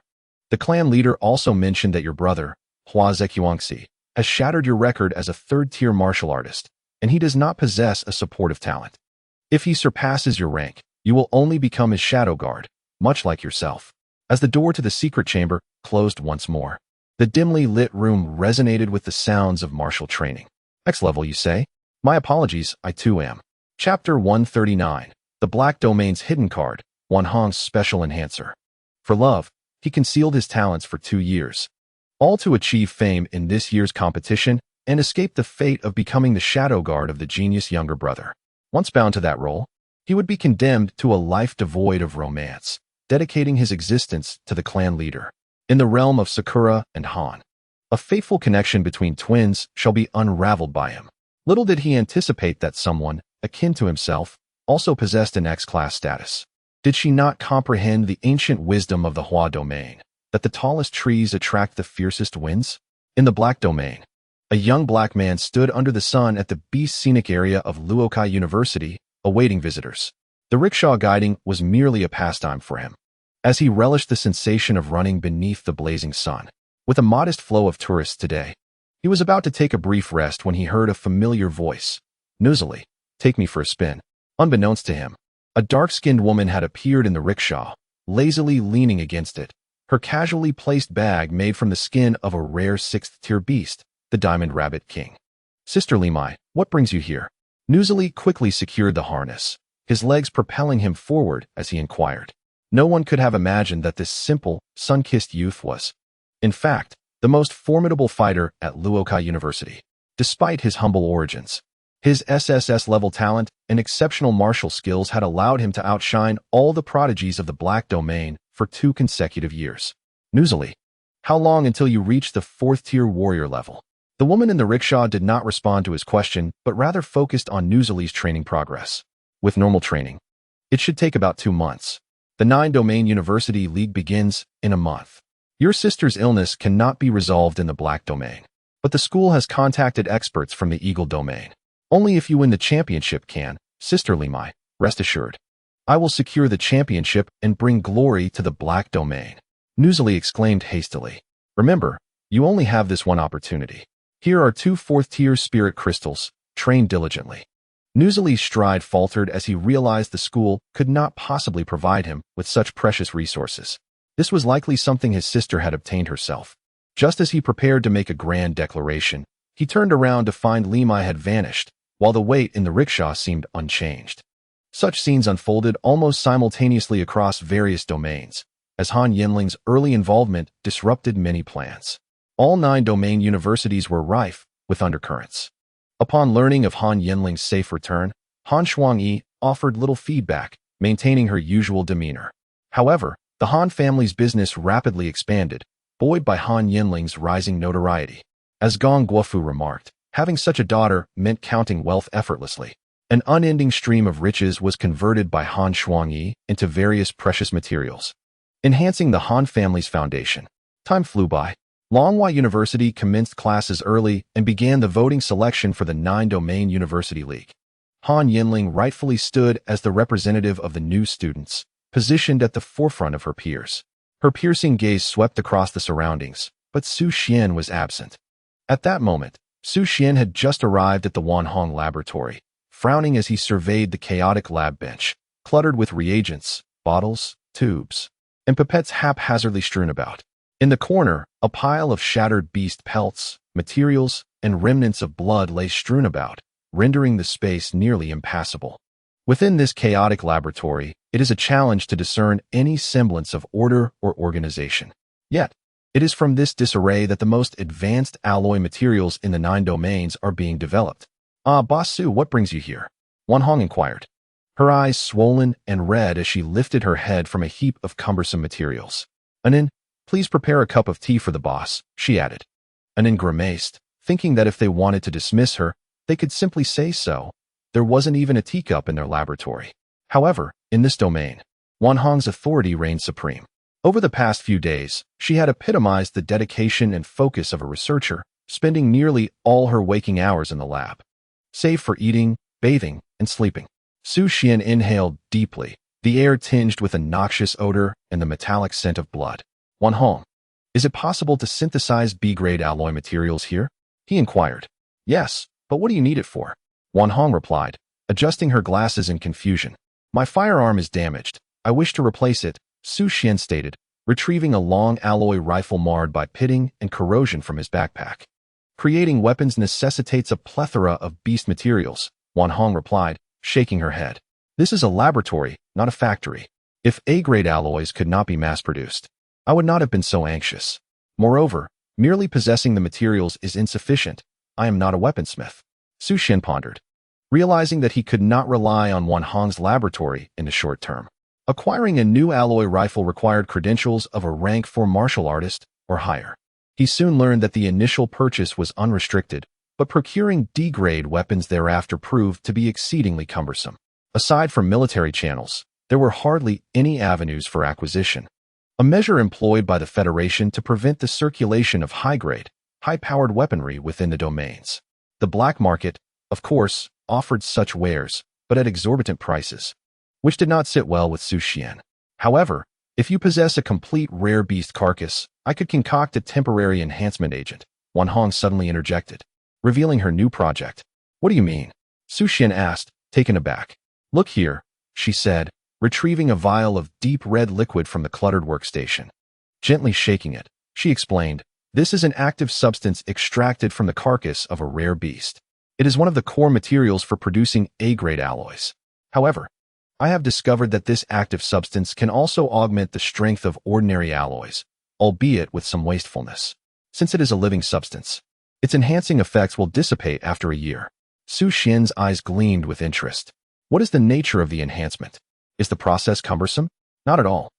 The clan leader also mentioned that your brother, Hua Zekuangxi, has shattered your record as a third-tier martial artist, and he does not possess a supportive talent. If he surpasses your rank, you will only become his shadow guard, much like yourself. As the door to the secret chamber closed once more, the dimly lit room resonated with the sounds of martial training. X-level, you say? My apologies, I too am. Chapter 139, The Black Domain's Hidden Card, Wan Hong's Special Enhancer. For love, he concealed his talents for 2 years, all to achieve fame in this year's competition and escape the fate of becoming the shadow guard of the genius younger brother. Once bound to that role, he would be condemned to a life devoid of romance, dedicating his existence to the clan leader. In the realm of Sakura and Han, a fateful connection between twins shall be unraveled by him. Little did he anticipate that someone, akin to himself, also possessed an X-class status. Did she not comprehend the ancient wisdom of the Hua domain, that the tallest trees attract the fiercest winds? In the Black Domain, a young black man stood under the sun at the beast scenic area of Luokai University, awaiting visitors. The rickshaw guiding was merely a pastime for him, as he relished the sensation of running beneath the blazing sun. With a modest flow of tourists today, he was about to take a brief rest when he heard a familiar voice. Noozily, take me for a spin. Unbeknownst to him, a dark-skinned woman had appeared in the rickshaw, lazily leaning against it, her casually placed bag made from the skin of a rare 6th-tier beast, the Diamond Rabbit King. Sister Limai, what brings you here? Nuzuli quickly secured the harness, his legs propelling him forward as he inquired. No one could have imagined that this simple, sun-kissed youth was, in fact, the most formidable fighter at Luokai University. Despite his humble origins, his SSS-level talent and exceptional martial skills had allowed him to outshine all the prodigies of the Black Domain for 2 consecutive years. Nuzuli, how long until you reach the 4th-tier warrior level? The woman in the rickshaw did not respond to his question, but rather focused on Nuzuli's training progress. With normal training, it should take about 2 months. The 9-domain University League begins in a month. Your sister's illness cannot be resolved in the Black Domain, but the school has contacted experts from the Eagle Domain. Only if you win the championship can, Sister Limai, rest assured. I will secure the championship and bring glory to the Black Domain. Nuzuli exclaimed hastily. Remember, you only have this one opportunity. Here are 2 4th-tier spirit crystals. Train diligently. Nuzuli's stride faltered as he realized the school could not possibly provide him with such precious resources. This was likely something his sister had obtained herself. Just as he prepared to make a grand declaration, he turned around to find Limai had vanished, while the weight in the rickshaw seemed unchanged. Such scenes unfolded almost simultaneously across various domains, as Han Yanling's early involvement disrupted many plans. All 9 domain universities were rife with undercurrents. Upon learning of Han Yanling's safe return, Han Shuangyi offered little feedback, maintaining her usual demeanor. However, the Han family's business rapidly expanded, buoyed by Han Yanling's rising notoriety. As Gong Guofu remarked, having such a daughter meant counting wealth effortlessly. An unending stream of riches was converted by Han Shuangyi into various precious materials, enhancing the Han family's foundation. Time flew by. Longhua University commenced classes early and began the voting selection for the 9-domain University League. Han Yanling rightfully stood as the representative of the new students, positioned at the forefront of her peers. Her piercing gaze swept across the surroundings, but Su Xuan was absent. At that moment, Su Xuan had just arrived at the Wanhong laboratory, frowning as he surveyed the chaotic lab bench, cluttered with reagents, bottles, tubes, and pipettes haphazardly strewn about. In the corner, a pile of shattered beast pelts, materials, and remnants of blood lay strewn about, rendering the space nearly impassable. Within this chaotic laboratory, it is a challenge to discern any semblance of order or organization. Yet, it is from this disarray that the most advanced alloy materials in the 9 domains are being developed. Ah, Boss Su, what brings you here? Wanhong inquired, her eyes swollen and red as she lifted her head from a heap of cumbersome materials. Anin, please prepare a cup of tea for the boss, she added. Anin grimaced, thinking that if they wanted to dismiss her, they could simply say so. There wasn't even a teacup in their laboratory. However, in this domain, Wanhong's authority reigned supreme. Over the past few days, she had epitomized the dedication and focus of a researcher, spending nearly all her waking hours in the lab, save for eating, bathing, and sleeping. Su Xuan inhaled deeply, the air tinged with a noxious odor and the metallic scent of blood. Wanhong, is it possible to synthesize B-grade alloy materials here? He inquired. Yes, but what do you need it for? Wanhong replied, adjusting her glasses in confusion. My firearm is damaged. I wish to replace it, Su Xuan stated, retrieving a long alloy rifle marred by pitting and corrosion from his backpack. Creating weapons necessitates a plethora of beast materials, Wanhong replied, shaking her head. This is a laboratory, not a factory. If A-grade alloys could not be mass-produced, I would not have been so anxious. Moreover, merely possessing the materials is insufficient. I am not a weaponsmith. Su Xuan pondered, realizing that he could not rely on Wanhong's laboratory in the short term. Acquiring a new alloy rifle required credentials of a rank 4 martial artist or higher. He soon learned that the initial purchase was unrestricted, but procuring D-grade weapons thereafter proved to be exceedingly cumbersome. Aside from military channels, there were hardly any avenues for acquisition, a measure employed by the Federation to prevent the circulation of high-grade, high-powered weaponry within the domains. The black market, of course, offered such wares, but at exorbitant prices, which did not sit well with Su Xuan. However, if you possess a complete rare beast carcass, I could concoct a temporary enhancement agent, Wanhong suddenly interjected, revealing her new project. What do you mean? Su Xuan asked, taken aback. Look here, she said, retrieving a vial of deep red liquid from the cluttered workstation. Gently shaking it, she explained, this is an active substance extracted from the carcass of a rare beast. It is one of the core materials for producing A-grade alloys. However, I have discovered that this active substance can also augment the strength of ordinary alloys, albeit with some wastefulness. Since it is a living substance, its enhancing effects will dissipate after a year. Su Xuan's eyes gleamed with interest. What is the nature of the enhancement? Is the process cumbersome? Not at all.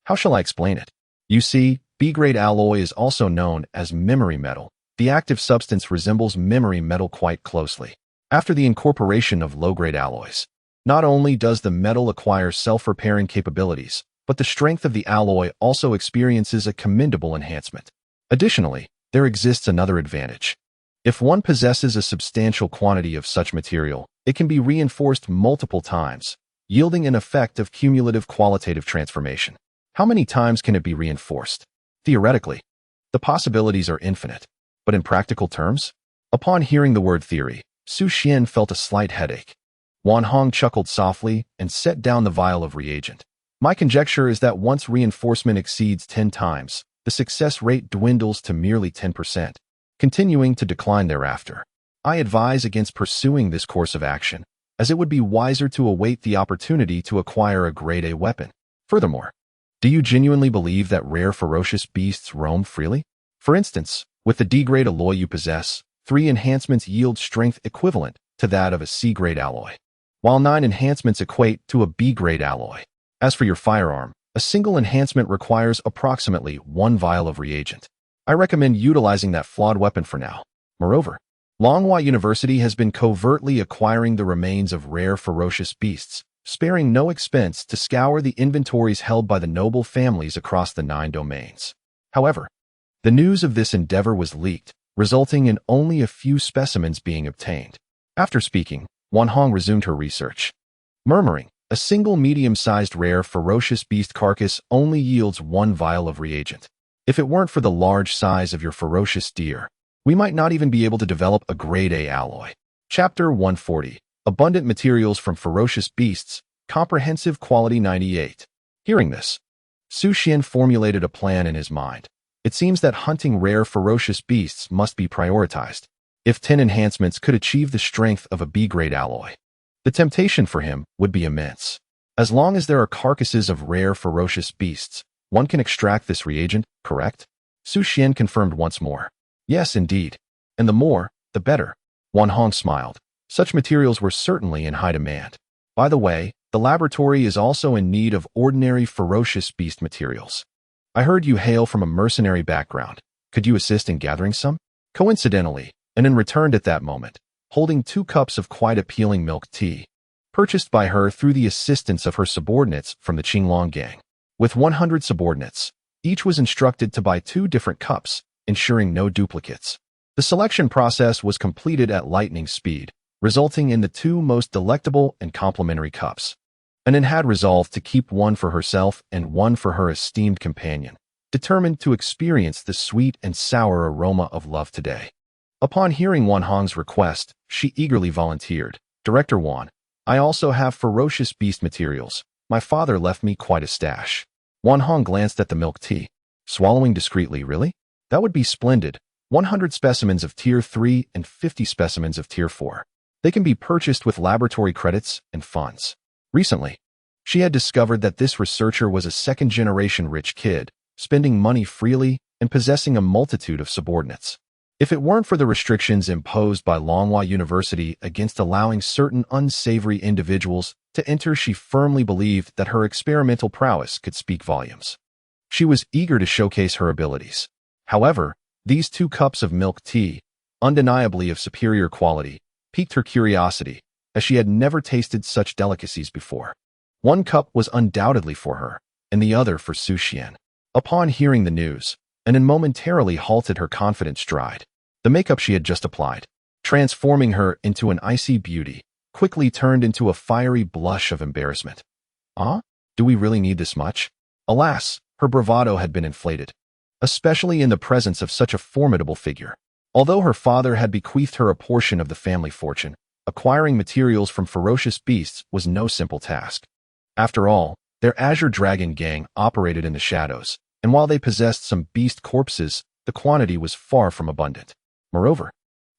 How shall I explain it? You see, B-grade alloy is also known as memory metal. The active substance resembles memory metal quite closely. After the incorporation of low-grade alloys, not only does the metal acquire self-repairing capabilities, but the strength of the alloy also experiences a commendable enhancement. Additionally, there exists another advantage. If one possesses a substantial quantity of such material, it can be reinforced multiple times, yielding an effect of cumulative qualitative transformation. How many times can it be reinforced? Theoretically, the possibilities are infinite. But in practical terms? Upon hearing the word theory, Su Xuan felt a slight headache. Wan Hong chuckled softly and set down the vial of reagent. My conjecture is that once reinforcement exceeds 10 times, the success rate dwindles to merely 10%, continuing to decline thereafter. I advise against pursuing this course of action, as it would be wiser to await the opportunity to acquire a grade A weapon. Furthermore, do you genuinely believe that rare ferocious beasts roam freely? For instance, with the D-grade alloy you possess, 3 enhancements yield strength equivalent to that of a C-grade alloy, while 9 enhancements equate to a B-grade alloy. As for your firearm, a single enhancement requires approximately 1 vial of reagent. I recommend utilizing that flawed weapon for now. Moreover, Longhua University has been covertly acquiring the remains of rare ferocious beasts, sparing no expense to scour the inventories held by the noble families across the 9 domains. However, the news of this endeavor was leaked, resulting in only a few specimens being obtained. After speaking, Wan Hong resumed her research, murmuring, a single medium-sized rare ferocious beast carcass only yields 1 vial of reagent. If it weren't for the large size of your ferocious deer, we might not even be able to develop a grade A alloy. Chapter 140. Abundant Materials from Ferocious Beasts, Comprehensive Quality 98. Hearing this, Su Xuan formulated a plan in his mind. It seems that hunting rare ferocious beasts must be prioritized. If 10 enhancements could achieve the strength of a B-grade alloy, the temptation for him would be immense. As long as there are carcasses of rare ferocious beasts, one can extract this reagent, correct? Su Xuan confirmed once more. Yes, indeed. And the more, the better. Wan Hong smiled. Such materials were certainly in high demand. By the way, the laboratory is also in need of ordinary ferocious beast materials. I heard you hail from a mercenary background. Could you assist in gathering some? Coincidentally, and in returned at that moment, holding 2 cups of quite appealing milk tea, purchased by her through the assistance of her subordinates from the Qinglong gang. With 100 subordinates, each was instructed to buy 2 different cups, ensuring no duplicates. The selection process was completed at lightning speed, resulting in the 2 most delectable and complimentary cups. Anin had resolved to keep one for herself and one for her esteemed companion, determined to experience the sweet and sour aroma of love today. Upon hearing Wan Hong's request, she eagerly volunteered. Director Wan, I also have ferocious beast materials. My father left me quite a stash. Wan Hong glanced at the milk tea, swallowing discreetly. Really? That would be splendid. 100 specimens of Tier 3 and 50 specimens of Tier 4. They can be purchased with laboratory credits and funds. Recently, she had discovered that this researcher was a second-generation rich kid, spending money freely and possessing a multitude of subordinates. If it weren't for the restrictions imposed by Longhua University against allowing certain unsavory individuals to enter, she firmly believed that her experimental prowess could speak volumes. She was eager to showcase her abilities. However, these 2 cups of milk tea, undeniably of superior quality, piqued her curiosity, as she had never tasted such delicacies before. 1 cup was undoubtedly for her, and the other for Su Xuan. Upon hearing the news, Anin momentarily halted her confident stride. The makeup she had just applied, transforming her into an icy beauty, quickly turned into a fiery blush of embarrassment. Do we really need this much? Alas, her bravado had been inflated, especially in the presence of such a formidable figure. Although her father had bequeathed her a portion of the family fortune, acquiring materials from ferocious beasts was no simple task. After all, their Azure Dragon gang operated in the shadows, and while they possessed some beast corpses, the quantity was far from abundant. Moreover,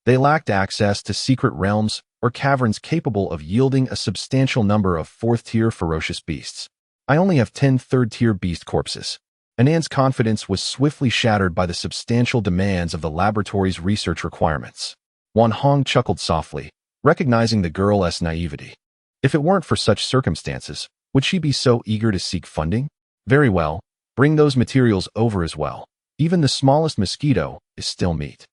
They lacked access to secret realms or caverns capable of yielding a substantial number of fourth-tier ferocious beasts. I only have 10 third-tier beast corpses. Anan's confidence was swiftly shattered by the substantial demands of the laboratory's research requirements. Wan Hong chuckled softly, recognizing the girl's naivety. If it weren't for such circumstances, would she be so eager to seek funding? Very well, bring those materials over as well. Even the smallest mosquito is still meat.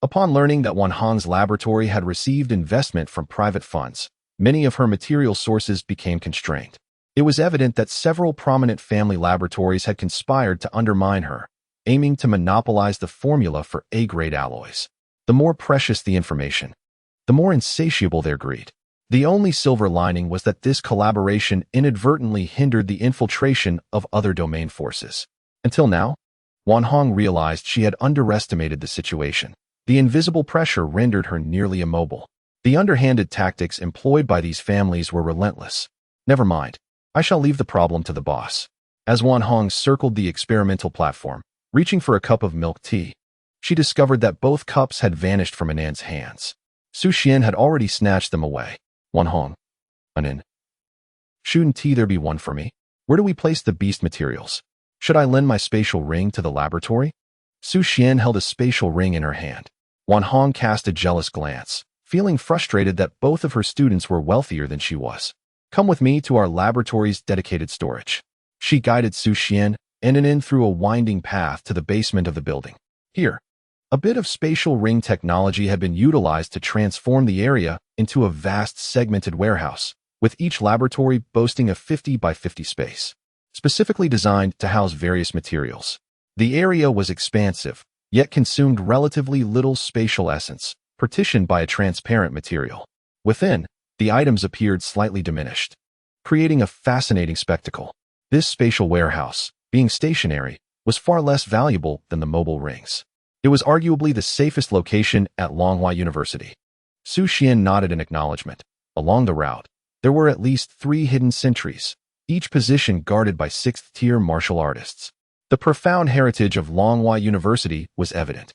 Upon learning that Wan Hong's laboratory had received investment from private funds, many of her material sources became constrained. It was evident that several prominent family laboratories had conspired to undermine her, aiming to monopolize the formula for A-grade alloys. The more precious the information, the more insatiable their greed. The only silver lining was that this collaboration inadvertently hindered the infiltration of other domain forces. Until now, Wan Hong realized she had underestimated the situation. The invisible pressure rendered her nearly immobile. The underhanded tactics employed by these families were relentless. Never mind. I shall leave the problem to the boss. As Wan Hong circled the experimental platform, reaching for a cup of milk tea, she discovered that both cups had vanished from Anan's hands. Su Xuan had already snatched them away. Wan Hong. Anan. Shouldn't there be one for me? Where do we place the beast materials? Should I lend my spatial ring to the laboratory? Su Xuan held a spatial ring in her hand. Wan Hong cast a jealous glance, feeling frustrated that both of her students were wealthier than she was. Come with me to our laboratory's dedicated storage. She guided Su Xuan and Anan through a winding path to the basement of the building. Here, a bit of spatial ring technology had been utilized to transform the area into a vast segmented warehouse, with each laboratory boasting a 50 by 50 space, specifically designed to house various materials. The area was expansive, yet consumed relatively little spatial essence, partitioned by a transparent material. Within, the items appeared slightly diminished, creating a fascinating spectacle. This spatial warehouse, being stationary, was far less valuable than the mobile rings. It was arguably the safest location at Longhua University. Su Xuan nodded in acknowledgement. Along the route, there were at least 3 hidden sentries, each position guarded by 6th-tier martial artists. The profound heritage of Longhua University was evident.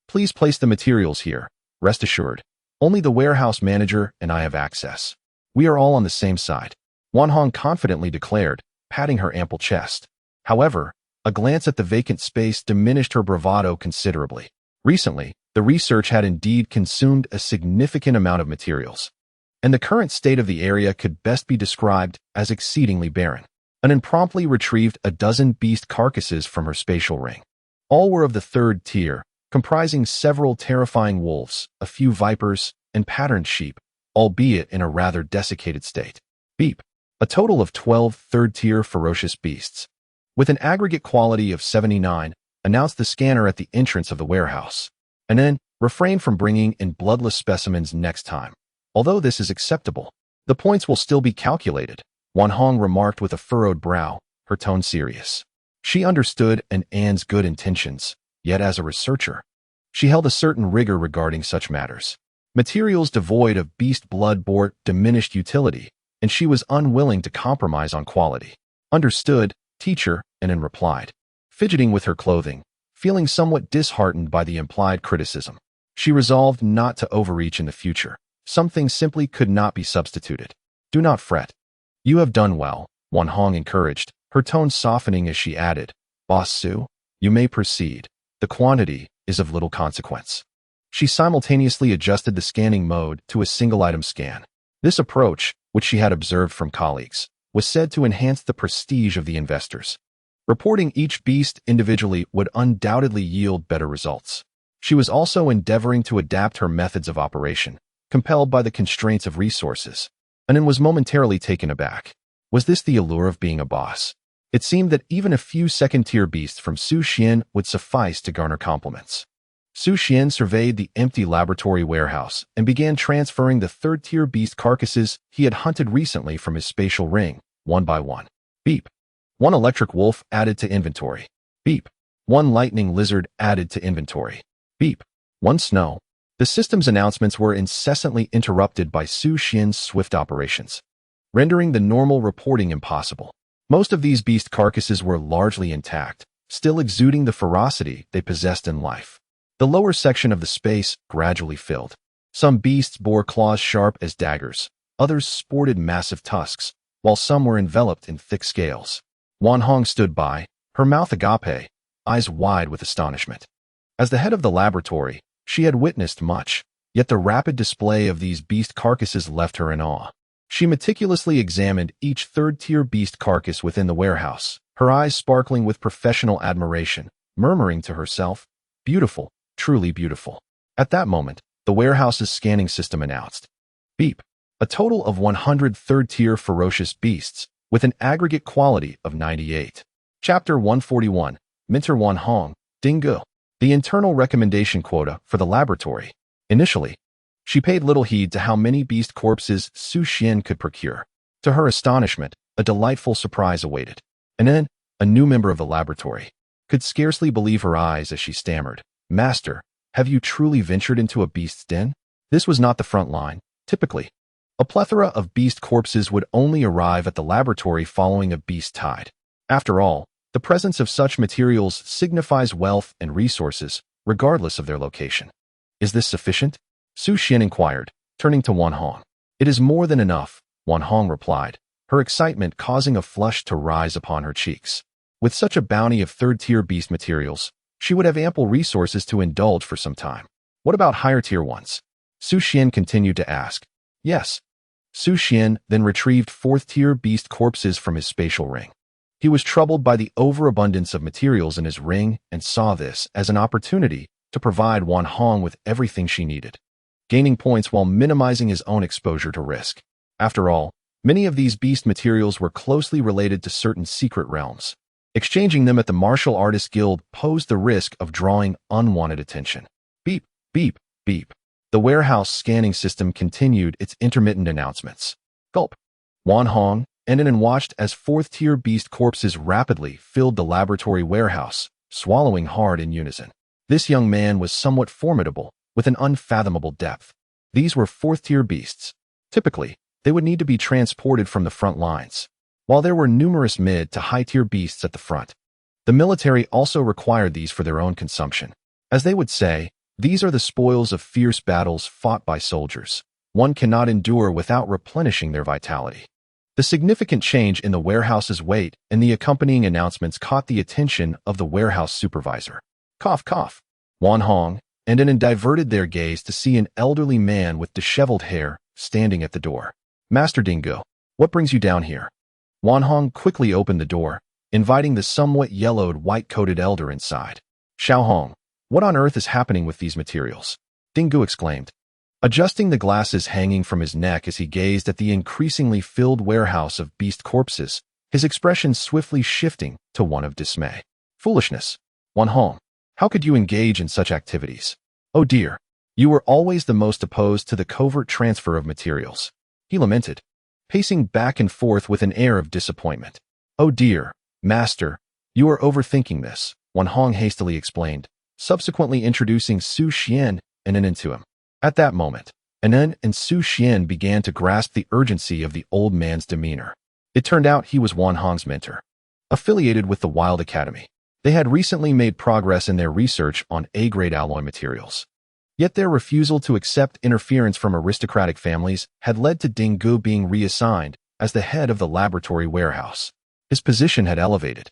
Please place the materials here. Rest assured, only the warehouse manager and I have access. We are all on the same side, Wan Hong confidently declared, patting her ample chest. However, a glance at the vacant space diminished her bravado considerably. Recently, the research had indeed consumed a significant amount of materials, and the current state of the area could best be described as exceedingly barren. Anan promptly retrieved a dozen beast carcasses from her spatial ring. All were of the 3rd tier, comprising several terrifying wolves, a few vipers, and patterned sheep, albeit in a rather desiccated state. Beep. A total of 12 third-tier ferocious beasts, with an aggregate quality of 79, announced the scanner at the entrance of the warehouse. And then, refrain from bringing in bloodless specimens next time. Although this is acceptable, the points will still be calculated, Wan Hong remarked with a furrowed brow, her tone serious. She understood An's good intentions, yet as a researcher, she held a certain rigor regarding such matters. Materials devoid of beast blood bore diminished utility, and she was unwilling to compromise on quality. Understood, teacher, Anan replied, fidgeting with her clothing, feeling somewhat disheartened by the implied criticism. She resolved not to overreach in the future. Some things simply could not be substituted. Do not fret. You have done well, Wan Hong encouraged, her tone softening as she added, Boss Su, you may proceed. The quantity is of little consequence. She simultaneously adjusted the scanning mode to a single-item scan. This approach, which she had observed from colleagues, was said to enhance the prestige of the investors. Reporting each beast individually would undoubtedly yield better results. She was also endeavoring to adapt her methods of operation, compelled by the constraints of resources. Anan was momentarily taken aback. Was this the allure of being a boss? It seemed that even a few second-tier beasts from Su Xuan would suffice to garner compliments. Su Xuan surveyed the empty laboratory warehouse and began transferring the 3rd-tier beast carcasses he had hunted recently from his spatial ring, one by one. Beep. 1 electric wolf added to inventory. Beep. 1 lightning lizard added to inventory. Beep. 1 snow. The system's announcements were incessantly interrupted by Su Xuan's swift operations, rendering the normal reporting impossible. Most of these beast carcasses were largely intact, still exuding the ferocity they possessed in life. The lower section of the space gradually filled. Some beasts bore claws sharp as daggers, others sported massive tusks, while some were enveloped in thick scales. Wan Hong stood by, her mouth agape, eyes wide with astonishment. As the head of the laboratory, she had witnessed much, yet the rapid display of these beast carcasses left her in awe. She meticulously examined each third-tier beast carcass within the warehouse, her eyes sparkling with professional admiration, murmuring to herself, "Beautiful, truly beautiful." At that moment, the warehouse's scanning system announced, "Beep, a total of 100 third-tier ferocious beasts, with an aggregate quality of 98. Chapter 141, Minter Wan Hong, Dinggu. The internal recommendation quota for the laboratory. Initially, she paid little heed to how many beast corpses Su Xuan could procure. To her astonishment, a delightful surprise awaited. And then, a new member of the laboratory could scarcely believe her eyes as she stammered, "Master, have you truly ventured into a beast's den?" This was not the front line. Typically, a plethora of beast corpses would only arrive at the laboratory following a beast tide. After all, the presence of such materials signifies wealth and resources, regardless of their location. "Is this sufficient?" Su Xuan inquired, turning to Wan Hong. "It is more than enough," Wan Hong replied, her excitement causing a flush to rise upon her cheeks. With such a bounty of third-tier beast materials, she would have ample resources to indulge for some time. "What about higher-tier ones?" Su Xuan continued to ask. "Yes." Su Xuan then retrieved fourth-tier beast corpses from his spatial ring. He was troubled by the overabundance of materials in his ring and saw this as an opportunity to provide Wan Hong with everything she needed, gaining points while minimizing his own exposure to risk. After all, many of these beast materials were closely related to certain secret realms. Exchanging them at the Martial Artists Guild posed the risk of drawing unwanted attention. Beep, beep, beep. The warehouse scanning system continued its intermittent announcements. Gulp. Wan Hong ended and watched as fourth-tier beast corpses rapidly filled the laboratory warehouse, swallowing hard in unison. This young man was somewhat formidable, with an unfathomable depth. These were fourth-tier beasts. Typically, they would need to be transported from the front lines. While there were numerous mid to high-tier beasts at the front, the military also required these for their own consumption. As they would say, these are the spoils of fierce battles fought by soldiers. One cannot endure without replenishing their vitality. The significant change in the warehouse's weight and the accompanying announcements caught the attention of the warehouse supervisor. Cough, cough. Wan Hong and then diverted their gaze to see an elderly man with disheveled hair standing at the door. "Master Dinggu, what brings you down here?" Wan Hong quickly opened the door, inviting the somewhat yellowed, white-coated elder inside. "Xiao Hong, what on earth is happening with these materials?" Dinggu exclaimed, adjusting the glasses hanging from his neck as he gazed at the increasingly filled warehouse of beast corpses, his expression swiftly shifting to one of dismay. "Foolishness. Wan Hong, how could you engage in such activities? Oh dear, you were always the most opposed to the covert transfer of materials," he lamented, pacing back and forth with an air of disappointment. "Oh dear, master, you are overthinking this," Wan Hong hastily explained, subsequently introducing Su Xuan and Anan to him. At that moment, Anan and Su Xuan began to grasp the urgency of the old man's demeanor. It turned out he was Wan Hong's mentor, affiliated with the Wild Academy. They had recently made progress in their research on A-grade alloy materials. Yet their refusal to accept interference from aristocratic families had led to Dinggu being reassigned as the head of the laboratory warehouse. His position had elevated,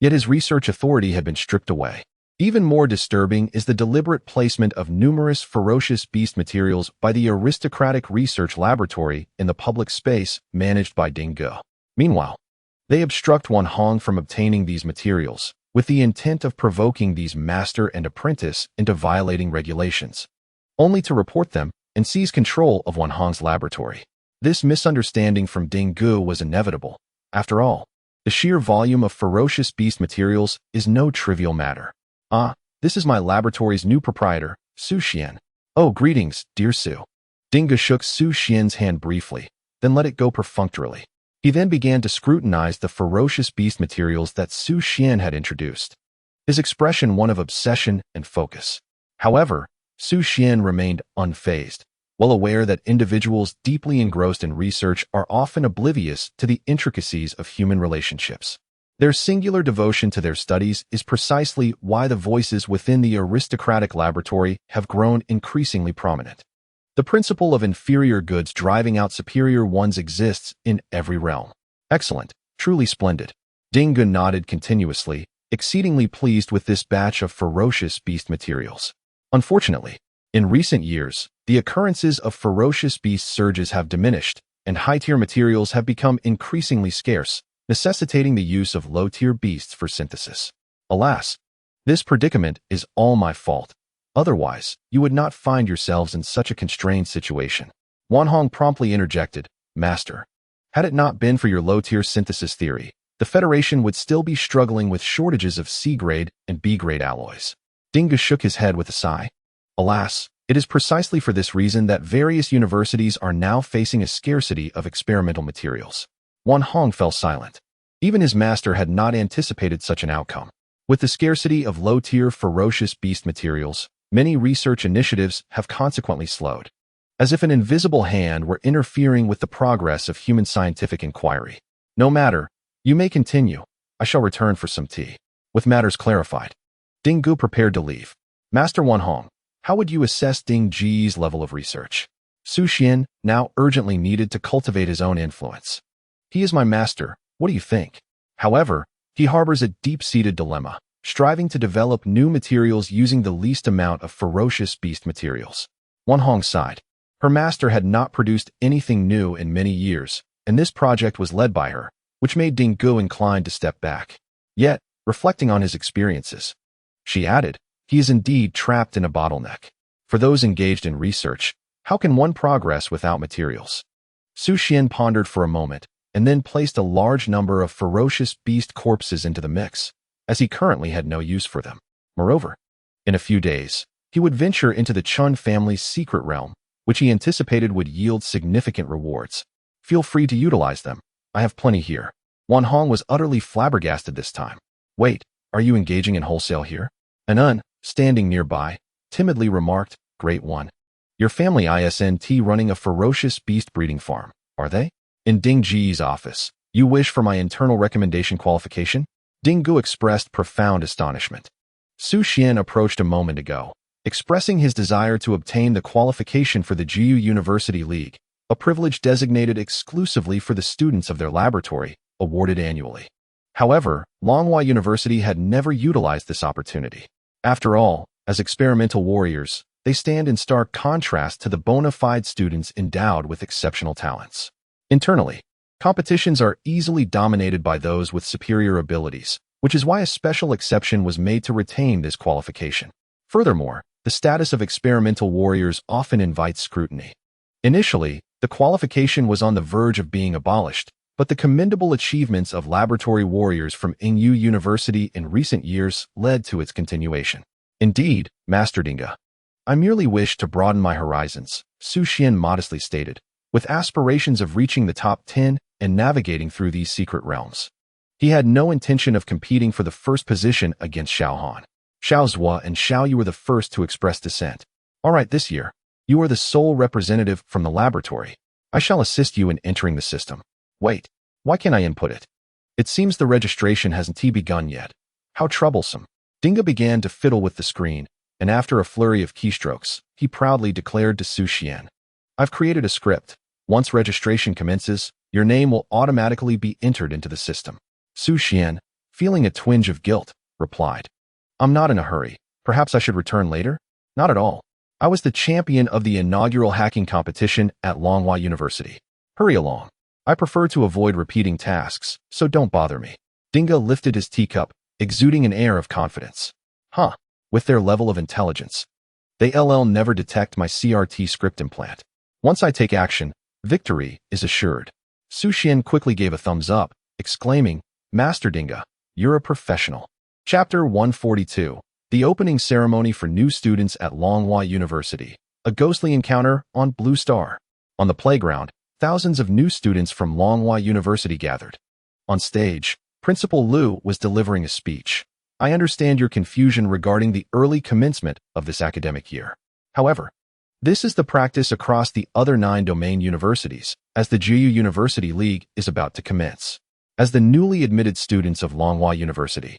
yet his research authority had been stripped away. Even more disturbing is the deliberate placement of numerous ferocious beast materials by the aristocratic research laboratory in the public space managed by Dinggu. Meanwhile, they obstruct Wan Hong from obtaining these materials, with the intent of provoking these master and apprentice into violating regulations, only to report them and seize control of Wan Hong's laboratory. This misunderstanding from Dinggu was inevitable. After all, the sheer volume of ferocious beast materials is no trivial matter. "Ah, this is my laboratory's new proprietor, Su Xuan." "Oh, greetings, dear Su." Dinggu shook Su Xuan's hand briefly, then let it go perfunctorily. He then began to scrutinize the ferocious beast materials that Su Xuan had introduced, his expression one of obsession and focus. However, Su Xuan remained unfazed, well aware that individuals deeply engrossed in research are often oblivious to the intricacies of human relationships. Their singular devotion to their studies is precisely why the voices within the aristocratic laboratory have grown increasingly prominent. The principle of inferior goods driving out superior ones exists in every realm. Excellent, truly splendid. Ding Gun nodded continuously, exceedingly pleased with this batch of ferocious beast materials. Unfortunately, in recent years, the occurrences of ferocious beast surges have diminished, and high-tier materials have become increasingly scarce, necessitating the use of low-tier beasts for synthesis. Alas, this predicament is all my fault. Otherwise, you would not find yourselves in such a constrained situation. Wan Hong promptly interjected, Master, had it not been for your low-tier synthesis theory, the Federation would still be struggling with shortages of C-grade and B-grade alloys. Dinga shook his head with a sigh. Alas, it is precisely for this reason that various universities are now facing a scarcity of experimental materials. Wan Hong fell silent. Even his master had not anticipated such an outcome. With the scarcity of low-tier ferocious beast materials, many research initiatives have consequently slowed, as if an invisible hand were interfering with the progress of human scientific inquiry. No matter, you may continue. I shall return for some tea. With matters clarified, Ding Gu prepared to leave. Master Wan Hong, how would you assess Ding Ji's level of research? Su Xuan now urgently needed to cultivate his own influence. He is my master, what do you think? However, he harbors a deep-seated dilemma, striving to develop new materials using the least amount of ferocious beast materials. Wan Hong sighed. Her master had not produced anything new in many years, and this project was led by her, which made Ding Gu inclined to step back. Yet, reflecting on his experiences, she added, he is indeed trapped in a bottleneck. For those engaged in research, how can one progress without materials? Su Xuan pondered for a moment, and then placed a large number of ferocious beast corpses into the mix, as he currently had no use for them. Moreover, in a few days, he would venture into the Chun family's secret realm, which he anticipated would yield significant rewards. Feel free to utilize them. I have plenty here. Wan Hong was utterly flabbergasted this time. Wait, are you engaging in wholesale here? An standing nearby, timidly remarked, Great One. Your family isn't running a ferocious beast breeding farm, are they? In Ding Ji's office, you wish for my internal recommendation qualification? Ding Gu expressed profound astonishment. Su Xuan approached a moment ago, expressing his desire to obtain the qualification for the Jiu University League, a privilege designated exclusively for the students of their laboratory, awarded annually. However, Longhua University had never utilized this opportunity. After all, as experimental warriors, they stand in stark contrast to the bona fide students endowed with exceptional talents. Internally, competitions are easily dominated by those with superior abilities, which is why a special exception was made to retain this qualification. Furthermore, the status of experimental warriors often invites scrutiny. Initially, the qualification was on the verge of being abolished, but the commendable achievements of laboratory warriors from Yingyu University in recent years led to its continuation. Indeed, Master Dinga, I merely wish to broaden my horizons, Su Xuan modestly stated, with aspirations of reaching the top 10 and navigating through these secret realms. He had no intention of competing for the first position against Xiao Han. Xiao Zhua and Xiao Yu were the first to express dissent. All right, this year, you are the sole representative from the laboratory. I shall assist you in entering the system. Wait, why can't I input it? It seems the registration hasn't begun yet. How troublesome. Dinga began to fiddle with the screen, and after a flurry of keystrokes, he proudly declared to Su Xuan, I've created a script. Once registration commences, your name will automatically be entered into the system. Su Xuan, feeling a twinge of guilt, replied, I'm not in a hurry. Perhaps I should return later? Not at all. I was the champion of the inaugural hacking competition at Longhua University. Hurry along. I prefer to avoid repeating tasks, so don't bother me. Dinga lifted his teacup, exuding an air of confidence. With their level of intelligence, they'll never detect my CRT script implant. Once I take action, victory is assured. Su Xuan quickly gave a thumbs up, exclaiming, Master Dinga, you're a professional. Chapter 142, The Opening Ceremony for New Students at Longhua University, a ghostly encounter on Blue Star. On the playground, thousands of new students from Longhua University gathered. On stage, Principal Liu was delivering a speech. I understand your confusion regarding the early commencement of this academic year. However, this is the practice across the other 9 domain universities, as the Jiu University League is about to commence. As the newly admitted students of Longhua University,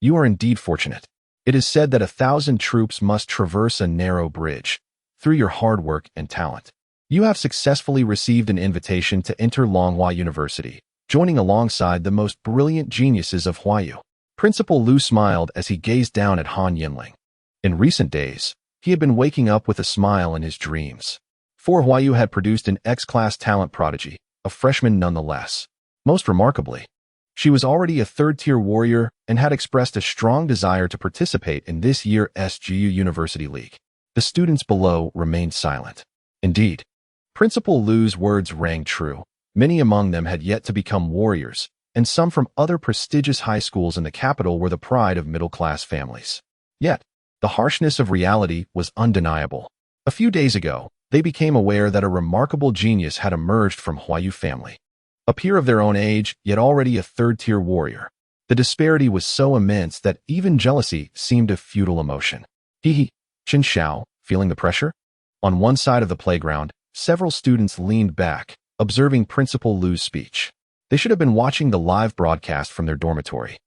you are indeed fortunate. It is said that 1,000 troops must traverse a narrow bridge. Through your hard work and talent, you have successfully received an invitation to enter Longhua University, joining alongside the most brilliant geniuses of Huayu. Principal Lu smiled as he gazed down at Han Yanling. In recent days, he had been waking up with a smile in his dreams. For Huayu had produced an X-class talent prodigy, a freshman nonetheless. Most remarkably, she was already a third-tier warrior and had expressed a strong desire to participate in this year's SGU University League. The students below remained silent. Indeed, Principal Lu's words rang true. Many among them had yet to become warriors, and some from other prestigious high schools in the capital were the pride of middle-class families. Yet, the harshness of reality was undeniable. A few days ago, they became aware that a remarkable genius had emerged from Huayu family. A peer of their own age, yet already a third-tier warrior. The disparity was so immense that even jealousy seemed a futile emotion. He, Qin Xiao, feeling the pressure? On one side of the playground, several students leaned back, observing Principal Lu's speech. They should have been watching the live broadcast from their dormitory.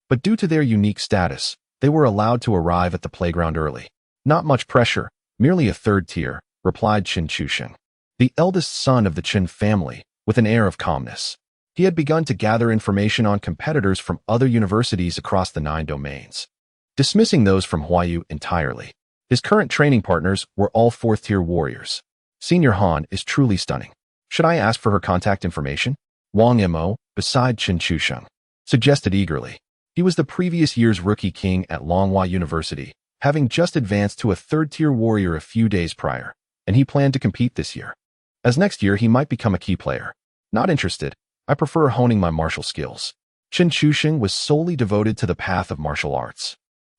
But due to their unique status, they were allowed to arrive at the playground early. Not much pressure, merely a third tier, replied Qin Chusheng, the eldest son of the Qin family, with an air of calmness. He had begun to gather information on competitors from other universities across the 9 domains, dismissing those from Huayu entirely. His current training partners were all fourth-tier warriors. Senior Han is truly stunning. Should I ask for her contact information? Wang Mo, beside Qin Chusheng, suggested eagerly. He was the previous year's rookie king at Longhua University, having just advanced to a third-tier warrior a few days prior, and he planned to compete this year. As next year he might become a key player. Not interested. I prefer honing my martial skills. Qin Chusheng was solely devoted to the path of martial arts,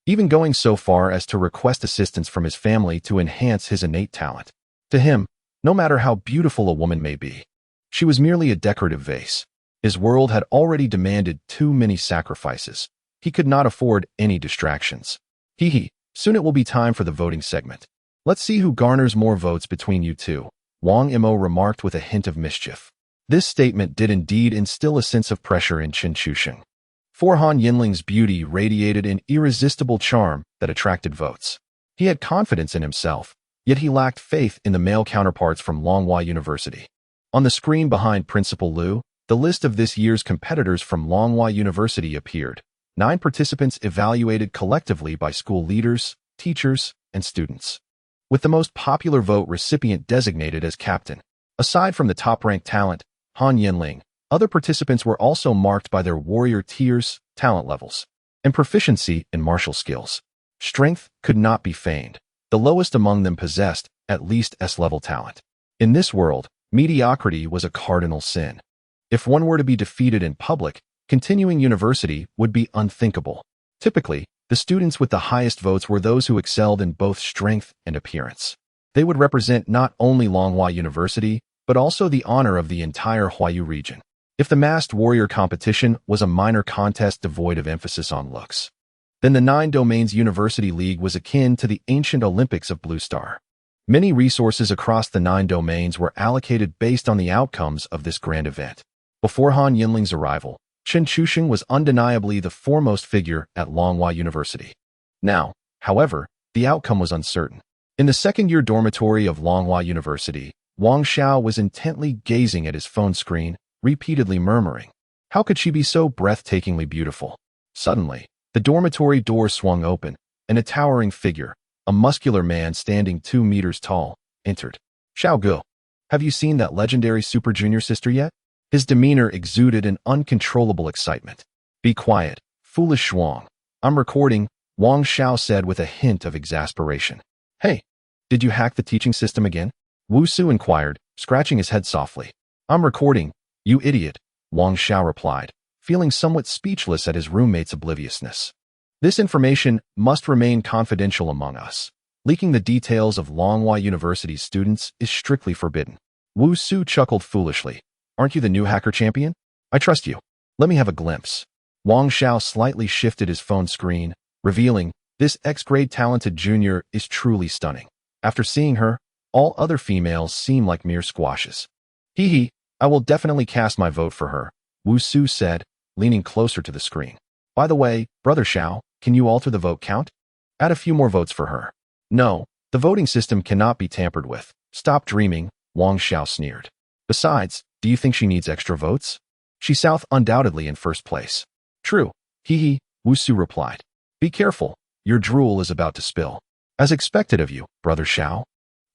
even going so far as to request assistance from his family to enhance his innate talent. To him, no matter how beautiful a woman may be, she was merely a decorative vase. His world had already demanded too many sacrifices. He could not afford any distractions. Soon it will be time for the voting segment. Let's see who garners more votes between you two, Wang Mo remarked with a hint of mischief. This statement did indeed instill a sense of pressure in Qin Chusheng. For Han Yanling's beauty radiated an irresistible charm that attracted votes. He had confidence in himself, yet he lacked faith in the male counterparts from Longhua University. On the screen behind Principal Lu, the list of this year's competitors from Longhua University appeared. 9 participants evaluated collectively by school leaders, teachers, and students, with the most popular vote recipient designated as captain. Aside from the top-ranked talent, Han Yanling, other participants were also marked by their warrior tiers, talent levels, and proficiency in martial skills. Strength could not be feigned. The lowest among them possessed at least S-level talent. In this world, mediocrity was a cardinal sin. If one were to be defeated in public, continuing university would be unthinkable. Typically, the students with the highest votes were those who excelled in both strength and appearance. They would represent not only Longhua University, but also the honor of the entire Huayu region. If the masked warrior competition was a minor contest devoid of emphasis on looks, then the 9 Domains University League was akin to the ancient Olympics of Blue Star. Many resources across the 9 domains were allocated based on the outcomes of this grand event. Before Han Yanling's arrival, Qin Chusheng was undeniably the foremost figure at Longhua University. Now, however, the outcome was uncertain. In the second-year dormitory of Longhua University, Wang Xiao was intently gazing at his phone screen, repeatedly murmuring, "How could she be so breathtakingly beautiful?" Suddenly, the dormitory door swung open, and a towering figure, a muscular man standing 2 meters tall, entered. "Xiao Gu, have you seen that legendary Super Junior sister yet?" His demeanor exuded an uncontrollable excitement. "Be quiet, foolish Shuang. I'm recording," Wang Xiao said with a hint of exasperation. "Hey, did you hack the teaching system again?" Wu Su inquired, scratching his head softly. "I'm recording, you idiot," Wang Xiao replied, feeling somewhat speechless at his roommate's obliviousness. "This information must remain confidential among us. Leaking the details of Longhua University's students is strictly forbidden." Wu Su chuckled foolishly. "Aren't you the new hacker champion? I trust you. Let me have a glimpse." Wang Xiao slightly shifted his phone screen, revealing, "This X-grade talented junior is truly stunning. After seeing her, all other females seem like mere squashes." I will definitely cast my vote for her," Wu Su said, leaning closer to the screen. By the way, Brother Xiao, can you alter the vote count? Add a few more votes for her. No, the voting system cannot be tampered with. Stop dreaming, Wang Xiao sneered. Besides, do you think she needs extra votes? She's undoubtedly in first place. True, hee, Wu Su replied. Be careful, your drool is about to spill. As expected of you, Brother Xiao.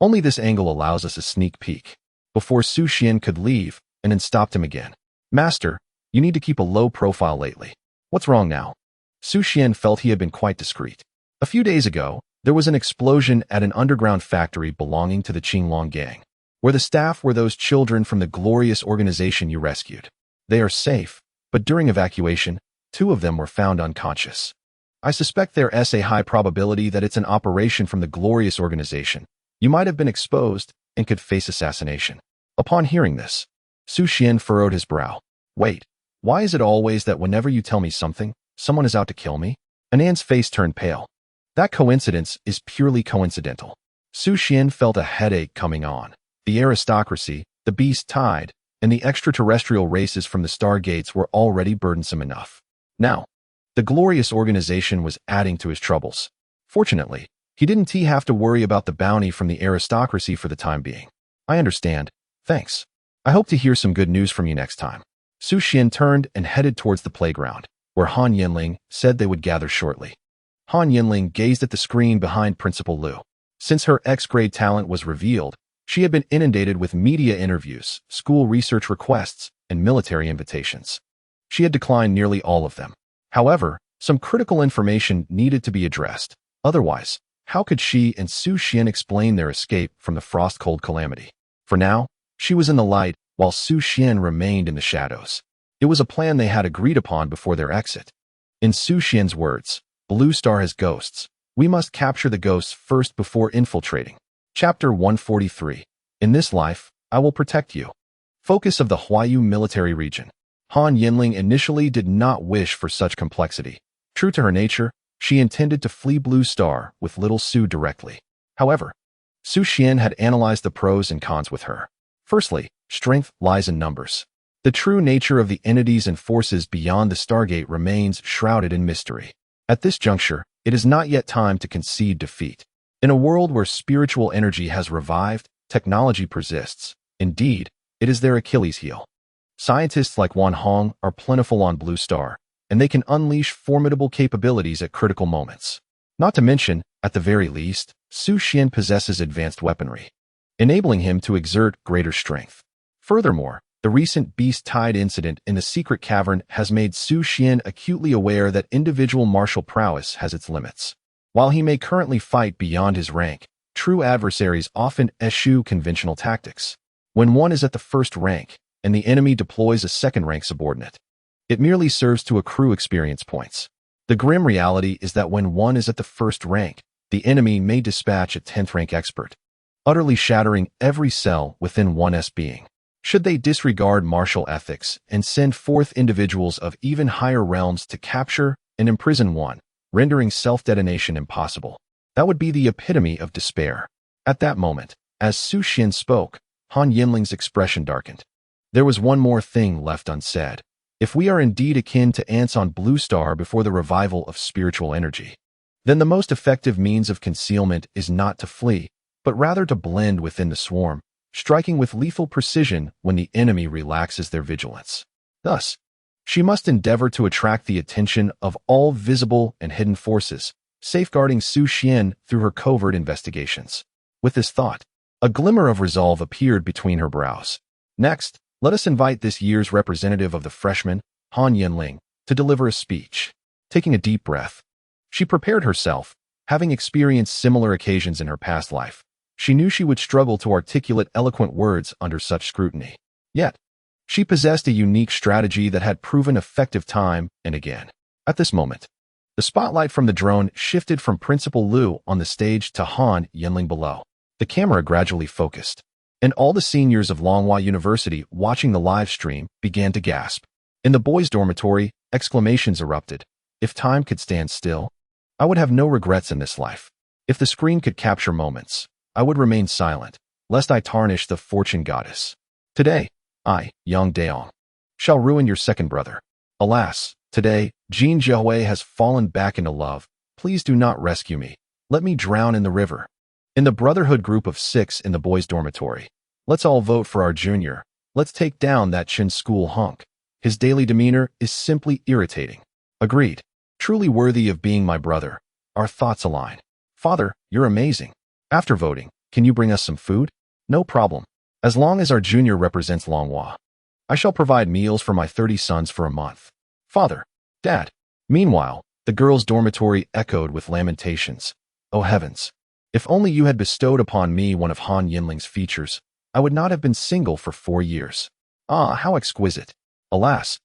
Only this angle allows us a sneak peek. Before Su Xuan could leave, and then stopped him again. Master, you need to keep a low profile lately. What's wrong now? Su Xuan felt he had been quite discreet. A few days ago, there was an explosion at an underground factory belonging to the Qinglong gang, where the staff were those children from the glorious organization you rescued. They are safe, but during evacuation, 2 of them were found unconscious. I suspect there's a high probability that it's an operation from the glorious organization. You might have been exposed and could face assassination. Upon hearing this, Su Xuan furrowed his brow. Wait, why is it always that whenever you tell me something, someone is out to kill me? Anan's face turned pale. That coincidence is purely coincidental. Su Xuan felt a headache coming on. The aristocracy, the beast tide, and the extraterrestrial races from the stargates were already burdensome enough. Now, the glorious organization was adding to his troubles. Fortunately, he didn't have to worry about the bounty from the aristocracy for the time being. I understand. Thanks. I hope to hear some good news from you next time. Su Xuan turned and headed towards the playground, where Han Yanling said they would gather shortly. Han Yanling gazed at the screen behind Principal Lu. Since her X-grade talent was revealed, she had been inundated with media interviews, school research requests, and military invitations. She had declined nearly all of them. However, some critical information needed to be addressed. Otherwise, how could she and Su Xuan explain their escape from the frost-cold calamity? For now, she was in the light, while Su Xuan remained in the shadows. It was a plan they had agreed upon before their exit. In Su Xuan's words, Blue Star has ghosts. We must capture the ghosts first before infiltrating. Chapter 143. In this life, I will protect you. Focus of the Huayu military region. Han Yanling initially did not wish for such complexity. True to her nature, she intended to flee Blue Star with little Su directly. However, Su Xuan had analyzed the pros and cons with her. Firstly, strength lies in numbers. The true nature of the entities and forces beyond the Stargate remains shrouded in mystery. At this juncture, it is not yet time to concede defeat. In a world where spiritual energy has revived, technology persists. Indeed, it is their Achilles heel. Scientists like Wan Hong are plentiful on Blue Star, and they can unleash formidable capabilities at critical moments. Not to mention, at the very least, Su Xuan possesses advanced weaponry, enabling him to exert greater strength. Furthermore, the recent Beast Tide incident in the secret cavern has made Su Xuan acutely aware that individual martial prowess has its limits. While he may currently fight beyond his rank, true adversaries often eschew conventional tactics. When one is at the first rank, and the enemy deploys a second-rank subordinate, it merely serves to accrue experience points. The grim reality is that when one is at the first rank, the enemy may dispatch a 10th-rank expert, utterly shattering every cell within one's being. Should they disregard martial ethics and send forth individuals of even higher realms to capture and imprison one, rendering self-detonation impossible? That would be the epitome of despair. At that moment, as Su Xuan spoke, Han Yanling's expression darkened. There was one more thing left unsaid. If we are indeed akin to ants on Blue Star before the revival of spiritual energy, then the most effective means of concealment is not to flee, but rather to blend within the swarm, striking with lethal precision when the enemy relaxes their vigilance. Thus, she must endeavor to attract the attention of all visible and hidden forces, safeguarding Su Xuan through her covert investigations. With this thought, a glimmer of resolve appeared between her brows. Next, let us invite this year's representative of the freshmen, Han Yanling, to deliver a speech. Taking a deep breath, she prepared herself, having experienced similar occasions in her past life. She knew she would struggle to articulate eloquent words under such scrutiny. Yet, she possessed a unique strategy that had proven effective time and again. At this moment, the spotlight from the drone shifted from Principal Lu on the stage to Han Yanling below. The camera gradually focused, and all the seniors of Longhua University watching the live stream began to gasp. In the boys' dormitory, exclamations erupted. If time could stand still, I would have no regrets in this life. If the screen could capture moments, I would remain silent, lest I tarnish the fortune goddess. Today, I, Yang Daong, shall ruin your second brother. Alas, today, Jean Jiahui has fallen back into love. Please do not rescue me. Let me drown in the river. In the Brotherhood group of 6 in the boys' dormitory. Let's all vote for our junior. Let's take down that Chin school hunk. His daily demeanor is simply irritating. Agreed. Truly worthy of being my brother. Our thoughts align. Father, you're amazing. After voting, can you bring us some food? No problem. As long as our junior represents Longhua. I shall provide meals for my 30 sons for a month. Father, Dad. Meanwhile, the girls' dormitory echoed with lamentations. Oh heavens. If only you had bestowed upon me one of Han Yanling's features, I would not have been single for 4 years. Ah, how exquisite. Alas.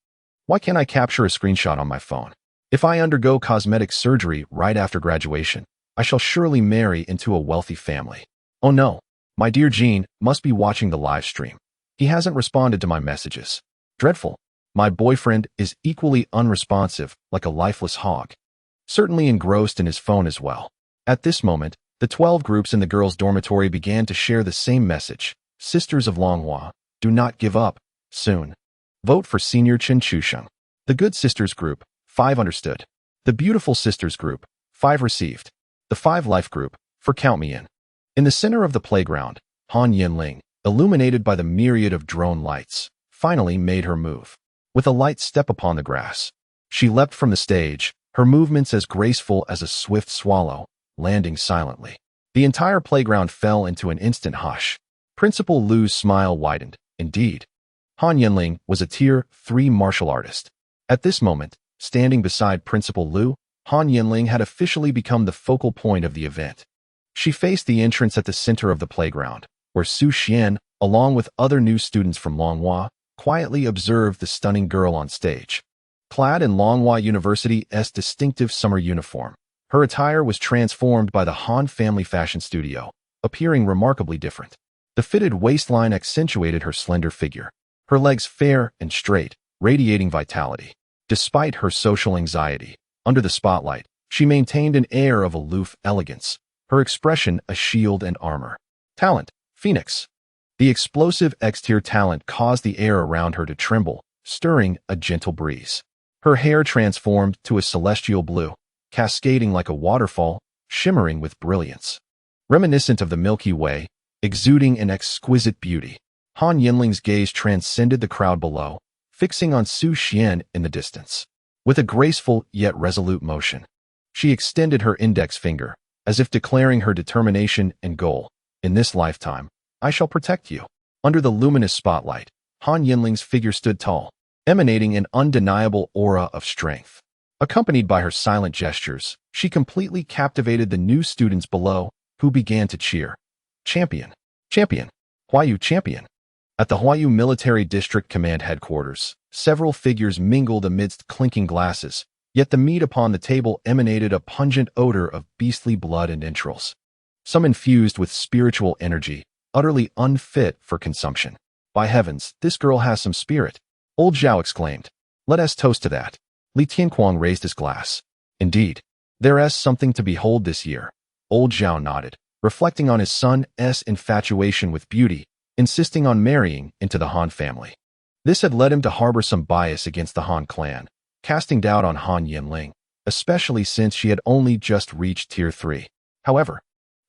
Why can't I capture a screenshot on my phone? If I undergo cosmetic surgery right after graduation, I shall surely marry into a wealthy family. Oh no. My dear Jean must be watching the live stream. He hasn't responded to my messages. Dreadful. My boyfriend is equally unresponsive, like a lifeless hog. Certainly engrossed in his phone as well. At this moment, the 12 groups in the girls' dormitory began to share the same message. Sisters of Longhua, do not give up. Soon. Vote for Senior Chen Chusheng. The Good Sisters group, 5 understood. The Beautiful Sisters group, 5 received. The 5 Life group, for count me in. In the center of the playground, Han Yanling, illuminated by the myriad of drone lights, finally made her move. With a light step upon the grass, she leapt from the stage, her movements as graceful as a swift swallow, landing silently. The entire playground fell into an instant hush. Principal Lu's smile widened. Indeed, Han Yanling was a Tier 3 martial artist. At this moment, standing beside Principal Lu, Han Yanling had officially become the focal point of the event. She faced the entrance at the center of the playground, where Su Xuan, along with other new students from Longhua, quietly observed the stunning girl on stage. Clad in Longhua University's distinctive summer uniform, her attire was transformed by the Han family fashion studio, appearing remarkably different. The fitted waistline accentuated her slender figure, her legs fair and straight, radiating vitality. Despite her social anxiety, under the spotlight, she maintained an air of aloof elegance, her expression a shield and armor. Talent, Phoenix. The explosive X-tier talent caused the air around her to tremble, stirring a gentle breeze. Her hair transformed to a celestial blue, cascading like a waterfall, shimmering with brilliance. Reminiscent of the Milky Way, exuding an exquisite beauty, Han Yanling's gaze transcended the crowd below, fixing on Su Xuan in the distance. With a graceful yet resolute motion, she extended her index finger, as if declaring her determination and goal. In this lifetime, I shall protect you. Under the luminous spotlight, Han Yanling's figure stood tall, emanating an undeniable aura of strength. Accompanied by her silent gestures, she completely captivated the new students below, who began to cheer. Champion! Champion! Huayu Champion! At the Huayu Military District Command Headquarters, several figures mingled amidst clinking glasses, yet the meat upon the table emanated a pungent odor of beastly blood and entrails. Some infused with spiritual energy, utterly unfit for consumption. By heavens, this girl has some spirit. Old Zhao exclaimed. Let us toast to that. Li Tianquang raised his glass. Indeed, there is something to behold this year. Old Zhao nodded, reflecting on his son's infatuation with beauty, insisting on marrying into the Han family. This had led him to harbor some bias against the Han clan, casting doubt on Han Yanling, especially since she had only just reached Tier 3. However,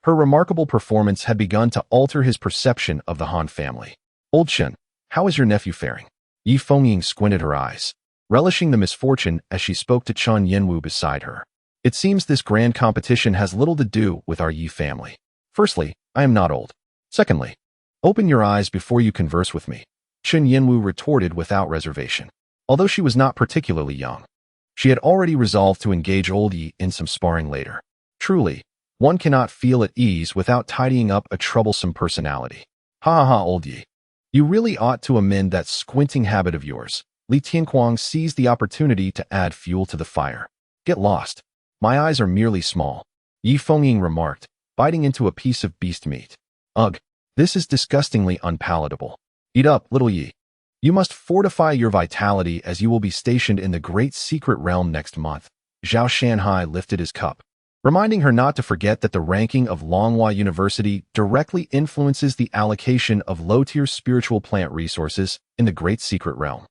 her remarkable performance had begun to alter his perception of the Han family. Old Chen, how is your nephew faring? Yi Fengying squinted her eyes, relishing the misfortune as she spoke to Chen Yanwu beside her. It seems this grand competition has little to do with our Yi family. Firstly, I am not old. Secondly, open your eyes before you converse with me, Chen Yanwu retorted without reservation. Although she was not particularly young, she had already resolved to engage old Yi in some sparring later. Truly, one cannot feel at ease without tidying up a troublesome personality. Ha ha ha, old Yi. You really ought to amend that squinting habit of yours. Li Tianquang seized the opportunity to add fuel to the fire. Get lost. My eyes are merely small, Yi Fengying remarked, biting into a piece of beast meat. Ugh, this is disgustingly unpalatable. Eat up, little Yi. You must fortify your vitality as you will be stationed in the Great Secret Realm next month. Zhao Shanhai lifted his cup, reminding her not to forget that the ranking of Longhua University directly influences the allocation of low-tier spiritual plant resources in the Great Secret Realm.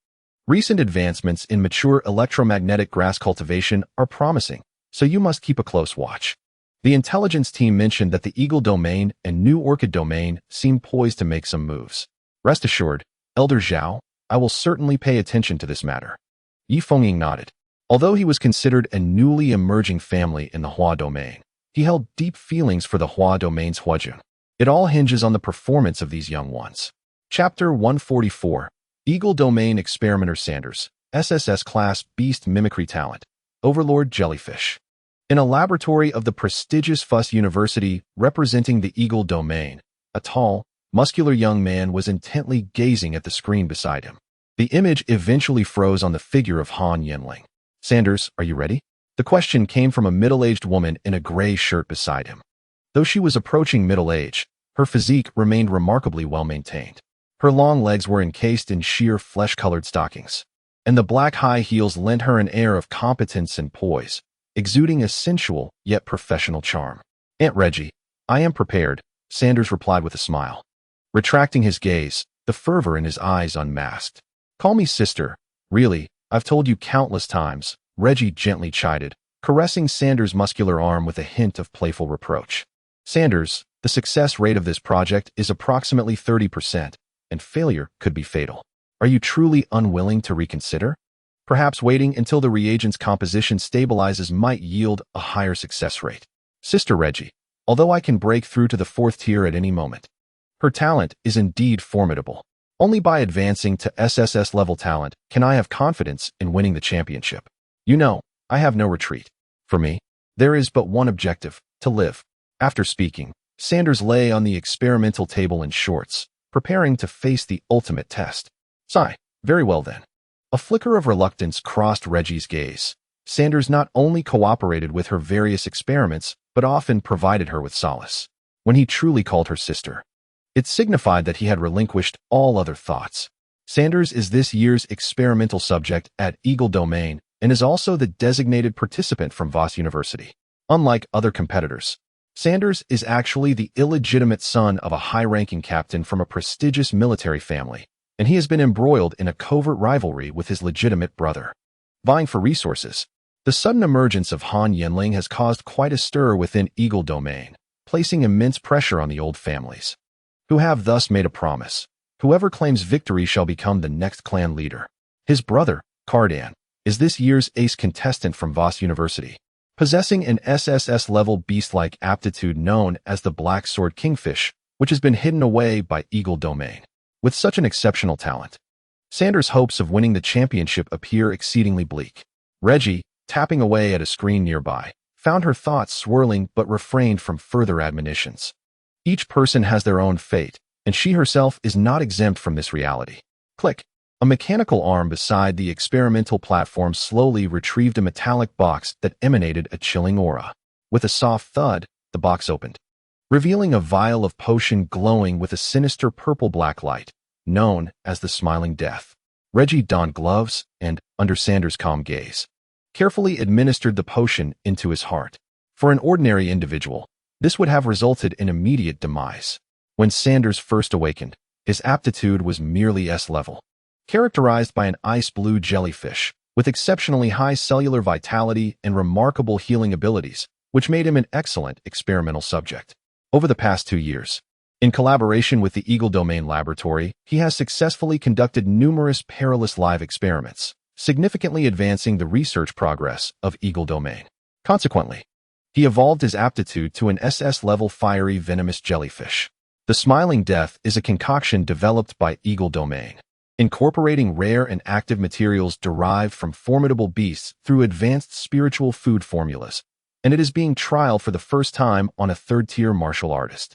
Recent advancements in mature electromagnetic grass cultivation are promising, so you must keep a close watch. The intelligence team mentioned that the Eagle Domain and New Orchid Domain seem poised to make some moves. Rest assured, Elder Zhao, I will certainly pay attention to this matter. Yi Fengying nodded. Although he was considered a newly emerging family in the Hua Domain, he held deep feelings for the Hua Domain's Huajun. It all hinges on the performance of these young ones. Chapter 144, Eagle Domain Experimenter Sanders, SSS Class Beast Mimicry Talent, Overlord Jellyfish. In a laboratory of the prestigious Fuss University representing the Eagle Domain, a tall, muscular young man was intently gazing at the screen beside him. The image eventually froze on the figure of Han Yanling. Sanders, are you ready? The question came from a middle-aged woman in a gray shirt beside him. Though she was approaching middle age, her physique remained remarkably well-maintained. Her long legs were encased in sheer flesh-colored stockings, and the black high heels lent her an air of competence and poise, exuding a sensual yet professional charm. Aunt Reggie, I am prepared, Sanders replied with a smile. Retracting his gaze, the fervor in his eyes unmasked. Call me sister. Really, I've told you countless times, Reggie gently chided, caressing Sanders' muscular arm with a hint of playful reproach. Sanders, the success rate of this project is approximately 30%, and failure could be fatal. Are you truly unwilling to reconsider? Perhaps waiting until the reagent's composition stabilizes might yield a higher success rate. Sister Reggie, although I can break through to the 4th tier at any moment. Her talent is indeed formidable. Only by advancing to SSS level talent can I have confidence in winning the championship. You know, I have no retreat. For me, there is but one objective, to live. After speaking, Sanders lay on the experimental table in shorts, preparing to face the ultimate test. Sigh, very well then. A flicker of reluctance crossed Reggie's gaze. Sanders not only cooperated with her various experiments, but often provided her with solace. When he truly called her sister, it signified that he had relinquished all other thoughts. Sanders is this year's experimental subject at Eagle Domain and is also the designated participant from Voss University. Unlike other competitors, Sanders is actually the illegitimate son of a high-ranking captain from a prestigious military family, and he has been embroiled in a covert rivalry with his legitimate brother. Vying for resources, the sudden emergence of Han Yanling has caused quite a stir within Eagle Domain, placing immense pressure on the old families, who have thus made a promise. Whoever claims victory shall become the next clan leader. His brother, Cardan, is this year's ace contestant from Voss University, possessing an SSS-level beast-like aptitude known as the Black Sword Kingfish, which has been hidden away by Eagle Domain. With such an exceptional talent, Sanders' hopes of winning the championship appear exceedingly bleak. Reggie, tapping away at a screen nearby, found her thoughts swirling but refrained from further admonitions. Each person has their own fate, and she herself is not exempt from this reality. Click. A mechanical arm beside the experimental platform slowly retrieved a metallic box that emanated a chilling aura. With a soft thud, the box opened, revealing a vial of potion glowing with a sinister purple-black light, known as the Smiling Death. Reggie donned gloves and, under Sanders' calm gaze, carefully administered the potion into his heart. For an ordinary individual, this would have resulted in immediate demise. When Sanders first awakened, his aptitude was merely S-level, characterized by an ice-blue jellyfish, with exceptionally high cellular vitality and remarkable healing abilities, which made him an excellent experimental subject. Over the past 2 years, in collaboration with the Eagle Domain Laboratory, he has successfully conducted numerous perilous live experiments, significantly advancing the research progress of Eagle Domain. Consequently, he evolved his aptitude to an SS-level fiery venomous jellyfish. The Smiling Death is a concoction developed by Eagle Domain, incorporating rare and active materials derived from formidable beasts through advanced spiritual food formulas, and it is being trialed for the first time on a 3rd-tier martial artist.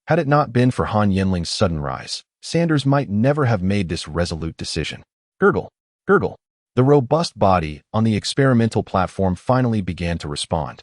Had it not been for Han Yanling's sudden rise, Sanders might never have made this resolute decision. Gurgle, gurgle. The robust body on the experimental platform finally began to respond,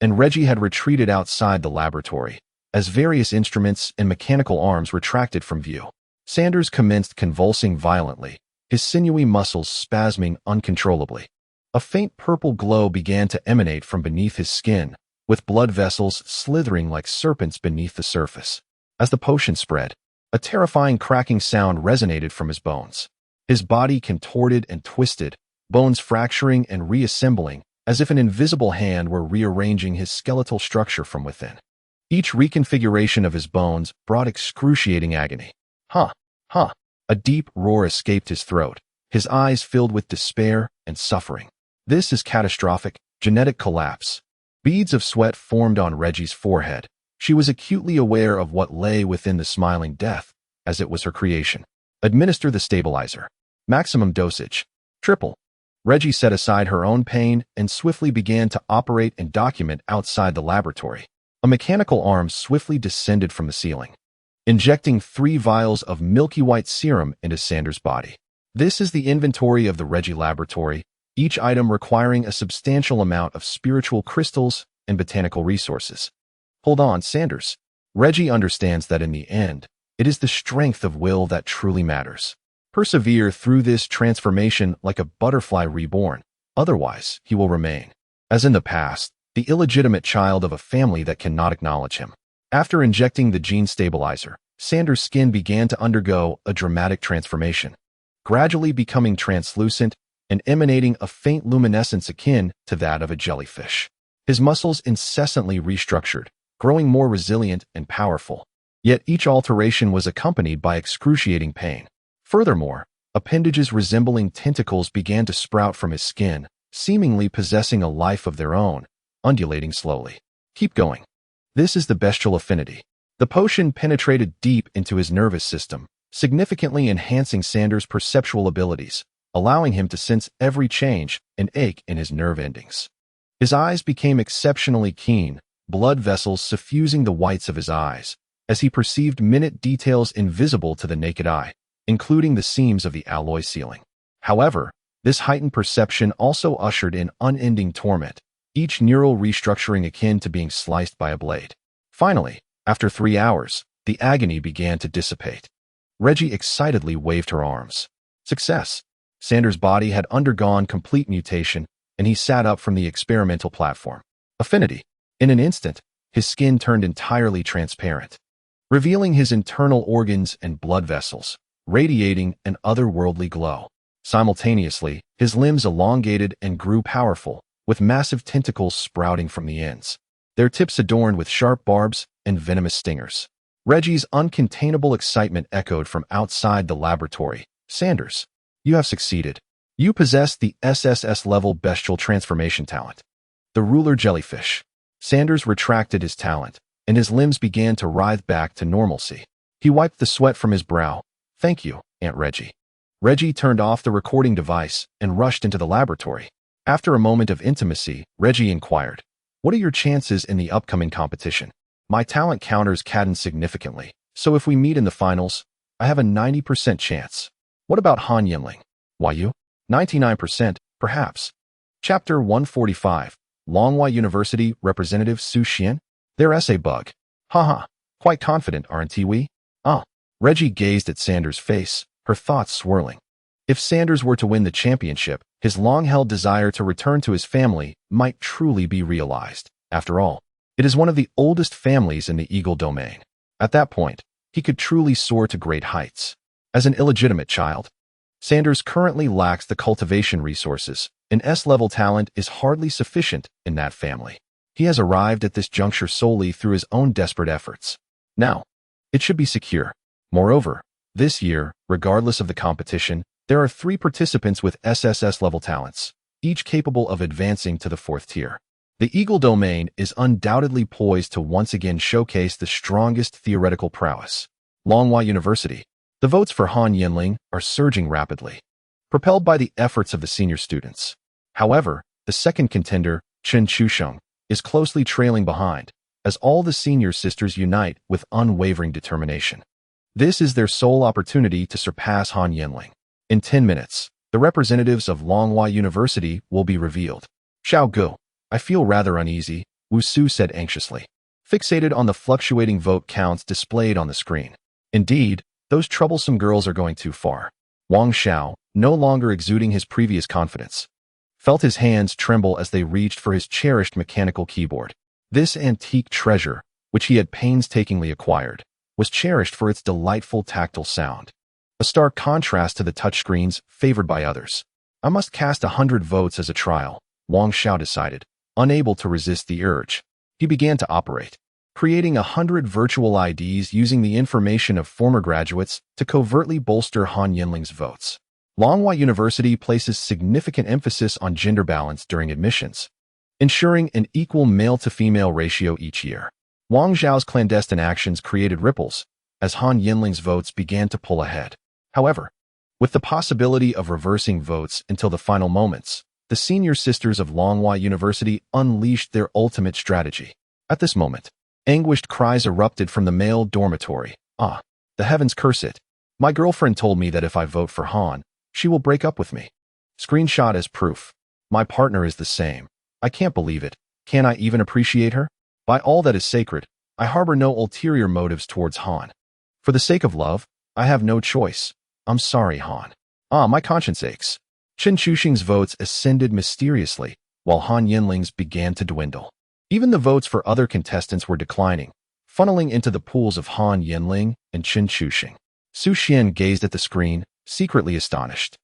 and Reggie had retreated outside the laboratory, as various instruments and mechanical arms retracted from view. Sanders commenced convulsing violently, his sinewy muscles spasming uncontrollably. A faint purple glow began to emanate from beneath his skin, with blood vessels slithering like serpents beneath the surface. As the potion spread, a terrifying cracking sound resonated from his bones. His body contorted and twisted, bones fracturing and reassembling, as if an invisible hand were rearranging his skeletal structure from within. Each reconfiguration of his bones brought excruciating agony. Huh, huh. A deep roar escaped his throat, his eyes filled with despair and suffering. This is catastrophic, genetic collapse. Beads of sweat formed on Reggie's forehead. She was acutely aware of what lay within the smiling death, as it was her creation. Administer the stabilizer. Maximum dosage. Triple. Reggie set aside her own pain and swiftly began to operate and document outside the laboratory. A mechanical arm swiftly descended from the ceiling, injecting 3 vials of milky white serum into Sanders' body. This is the inventory of the Reggie laboratory, each item requiring a substantial amount of spiritual crystals and botanical resources. Hold on, Sanders. Reggie understands that in the end, it is the strength of will that truly matters. Persevere through this transformation like a butterfly reborn, otherwise he will remain, as in the past, the illegitimate child of a family that cannot acknowledge him. After injecting the gene stabilizer, Sanders' skin began to undergo a dramatic transformation, gradually becoming translucent and emanating a faint luminescence akin to that of a jellyfish. His muscles incessantly restructured, growing more resilient and powerful. Yet each alteration was accompanied by excruciating pain. Furthermore, appendages resembling tentacles began to sprout from his skin, seemingly possessing a life of their own, undulating slowly. Keep going. This is the bestial affinity. The potion penetrated deep into his nervous system, significantly enhancing Sanders' perceptual abilities, allowing him to sense every change and ache in his nerve endings. His eyes became exceptionally keen, blood vessels suffusing the whites of his eyes, as he perceived minute details invisible to the naked eye, including the seams of the alloy ceiling. However, this heightened perception also ushered in unending torment, each neural restructuring akin to being sliced by a blade. Finally, after 3 hours, the agony began to dissipate. Reggie excitedly waved her arms. Success! Sanders' body had undergone complete mutation, and he sat up from the experimental platform. Affinity. In an instant, his skin turned entirely transparent, revealing his internal organs and blood vessels, radiating an otherworldly glow. Simultaneously, his limbs elongated and grew powerful, with massive tentacles sprouting from the ends, their tips adorned with sharp barbs and venomous stingers. Reggie's uncontainable excitement echoed from outside the laboratory. Sanders, you have succeeded. You possess the SSS-level bestial transformation talent. The ruler jellyfish. Sanders retracted his talent, and his limbs began to writhe back to normalcy. He wiped the sweat from his brow. Thank you, Aunt Reggie. Reggie turned off the recording device and rushed into the laboratory. After a moment of intimacy, Reggie inquired, "What are your chances in the upcoming competition?" "My talent counters cadence significantly, so if we meet in the finals, I have a 90% chance." "What about Han Yanling?" "Why you?" 99%, perhaps." Chapter 145, Longhua University Representative Su Xuan. Their essay bug. Haha, quite confident, aren't we? Ah. Reggie gazed at Sanders' face, her thoughts swirling. If Sanders were to win the championship, his long-held desire to return to his family might truly be realized. After all, it is one of the oldest families in the Eagle domain. At that point, he could truly soar to great heights. As an illegitimate child, Sanders currently lacks the cultivation resources. An S-level talent is hardly sufficient in that family. He has arrived at this juncture solely through his own desperate efforts. Now, it should be secure. Moreover, this year, regardless of the competition, there are 3 participants with SSS-level talents, each capable of advancing to the 4th tier. The Eagle domain is undoubtedly poised to once again showcase the strongest theoretical prowess. Longhua University. The votes for Han Yanling are surging rapidly, propelled by the efforts of the senior students. However, the second contender, Su Xuan, is closely trailing behind, as all the senior sisters unite with unwavering determination. This is their sole opportunity to surpass Han Yanling. In 10 minutes, the representatives of Longhua University will be revealed. "Xiao Gu, I feel rather uneasy," Wu Su said anxiously, fixated on the fluctuating vote counts displayed on the screen. Indeed, those troublesome girls are going too far. Wang Xiao, no longer exuding his previous confidence, felt his hands tremble as they reached for his cherished mechanical keyboard. This antique treasure, which he had painstakingly acquired, was cherished for its delightful tactile sound. a stark contrast to the touchscreens favored by others. I must cast 100 votes as a trial, Wang Xiao decided, unable to resist the urge. He began to operate, creating 100 virtual IDs using the information of former graduates to covertly bolster Han Yanling's votes. Longhua University places significant emphasis on gender balance during admissions, ensuring an equal male-to-female ratio each year. Wang Xiao's clandestine actions created ripples as Han Yanling's votes began to pull ahead. However, with the possibility of reversing votes until the final moments, the senior sisters of Longhua University unleashed their ultimate strategy. At this moment, anguished cries erupted from the male dormitory. "Ah, the heavens curse it. My girlfriend told me that if I vote for Han, she will break up with me. Screenshot as proof. My partner is the same. I can't believe it. Can I even appreciate her? By all that is sacred, I harbor no ulterior motives towards Han. For the sake of love, I have no choice. I'm sorry, Han. Ah, my conscience aches." Chen Chuxing's votes ascended mysteriously, while Han Yanling's began to dwindle. Even the votes for other contestants were declining, funneling into the pools of Han Yanling and Chen Chuxing. Su Xuan gazed at the screen, secretly astonished.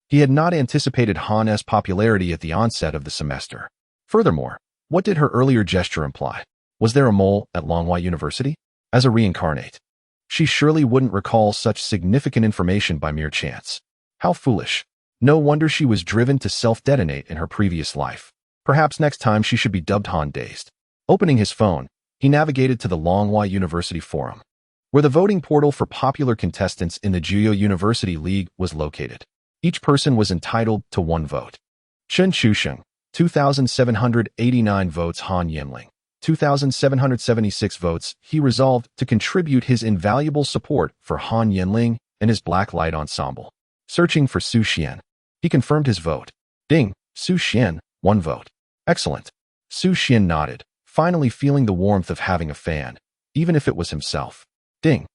He had not anticipated Han's popularity at the onset of the semester. Furthermore, what did her earlier gesture imply? Was there a mole at Longhua University? As a reincarnate, she surely wouldn't recall such significant information by mere chance. How foolish. No wonder she was driven to self-detonate in her previous life. Perhaps next time she should be dubbed Han-dazed. Opening his phone, he navigated to the Longhua University forum, where the voting portal for popular contestants in the Juyo University League was located. Each person was entitled to one vote. Chen Chuxing, 2,789 votes. Han Yanling, 2,776 votes. He resolved to contribute his invaluable support for Han Yanling and his Black Light Ensemble. Searching for Su Xuan, he confirmed his vote. Ding, Su Xuan, 1 vote. Excellent. Su Xuan nodded, finally feeling the warmth of having a fan, even if it was himself. Ding.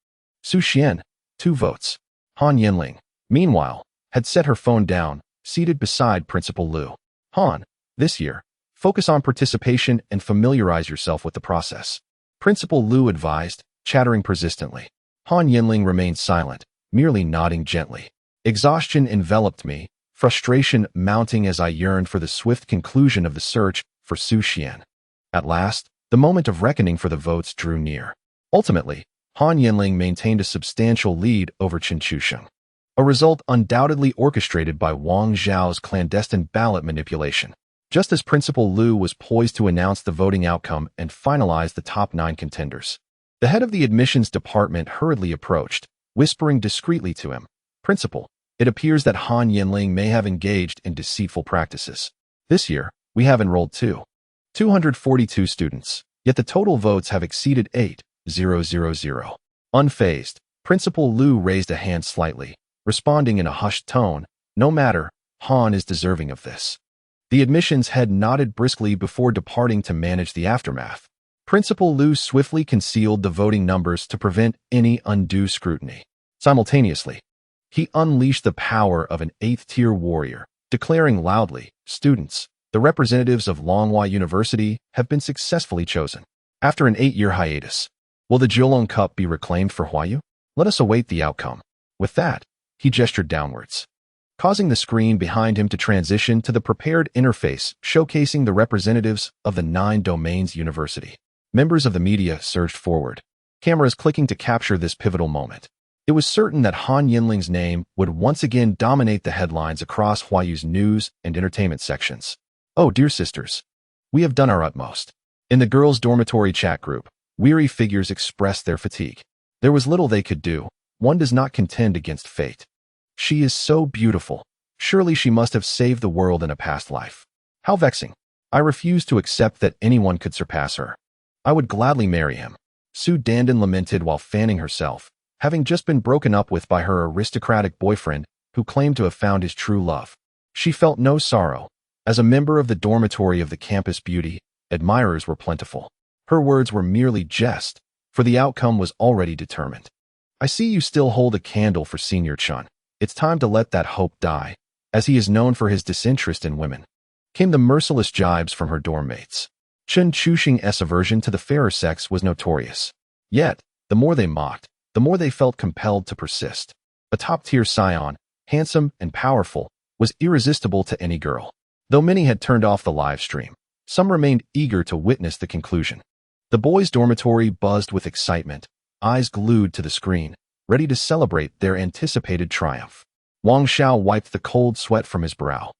Su Xuan, 2 votes. Han Yanling, meanwhile, had set her phone down, seated beside Principal Lu. Han, this year, focus on participation and familiarize yourself with the process. Principal Lu advised, chattering persistently. Han Yanling remained silent, merely nodding gently. Exhaustion enveloped me, frustration mounting as I yearned for the swift conclusion of the search for Su Xuan. At last, the moment of reckoning for the votes drew near. Ultimately, Han Yanling maintained a substantial lead over Chen Chuxing, a result undoubtedly orchestrated by Wang Xiao's clandestine ballot manipulation. Just as Principal Lu was poised to announce the voting outcome and finalize the top 9 contenders, the head of the admissions department hurriedly approached, whispering discreetly to him, "Principal, it appears that Han Yanling may have engaged in deceitful practices. This year, we have enrolled 242 students, yet the total votes have exceeded 8,000. Unfazed, Principal Lu raised a hand slightly, responding in a hushed tone, "No matter, Han is deserving of this." The admissions head nodded briskly before departing to manage the aftermath. Principal Lu swiftly concealed the voting numbers to prevent any undue scrutiny. Simultaneously, he unleashed the power of an 8th-tier warrior, declaring loudly, "Students, the representatives of Longhua University have been successfully chosen. After an 8-year hiatus, will the Jiulong Cup be reclaimed for Huayu? Let us await the outcome." With that, he gestured downwards, causing the screen behind him to transition to the prepared interface showcasing the representatives of the 9 domains university. Members of the media surged forward, cameras clicking to capture this pivotal moment. It was certain that Han Yanling's name would once again dominate the headlines across Huayu's news and entertainment sections. "Oh, dear sisters, we have done our utmost." In the girls' dormitory chat group, weary figures expressed their fatigue. There was little they could do. One does not contend against fate. She is so beautiful. Surely she must have saved the world in a past life. How vexing. I refuse to accept that anyone could surpass her. I would gladly marry him. Su Dandan lamented while fanning herself, having just been broken up with by her aristocratic boyfriend who claimed to have found his true love. She felt no sorrow. As a member of the dormitory of the campus beauty, admirers were plentiful. Her words were merely jest, for the outcome was already determined. "I see you still hold a candle for Senior Chun. It's time to let that hope die, as he is known for his disinterest in women." Came the merciless jibes from her dorm mates. Chen Chuxing's aversion to the fairer sex was notorious. Yet, the more they mocked, the more they felt compelled to persist. a top-tier scion, handsome and powerful, was irresistible to any girl. Though many had turned off the live stream, some remained eager to witness the conclusion. The boys' dormitory buzzed with excitement, eyes glued to the screen, ready to celebrate their anticipated triumph. Wang Xiao wiped the cold sweat from his brow,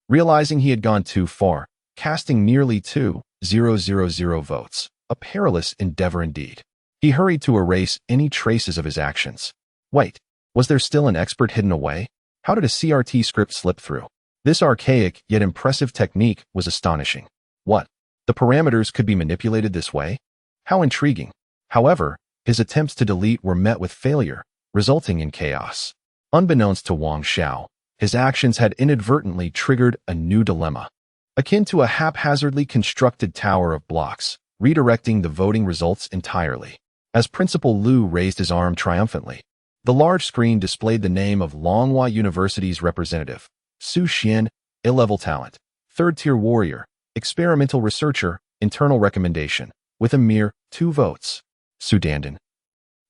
realizing he had gone too far, casting nearly 2,000 votes, a perilous endeavor indeed. He hurried to erase any traces of his actions. Wait, was there still an expert hidden away? How did a CRT script slip through? This archaic yet impressive technique was astonishing. What? The parameters could be manipulated this way? How intriguing. However, his attempts to delete were met with failure, resulting in chaos. Unbeknownst to Wang Xiao, his actions had inadvertently triggered a new dilemma, akin to a haphazardly constructed tower of blocks, redirecting the voting results entirely. As Principal Lu raised his arm triumphantly, the large screen displayed the name of Longhua University's representative, Su Xuan, A-level talent, third-tier warrior, experimental researcher, internal recommendation, with a mere 2 votes. Su Dandan.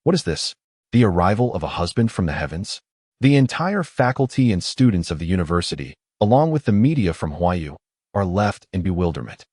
What is this? The arrival of a husband from the heavens? The entire faculty and students of the university, along with the media from Huayu, are left in bewilderment.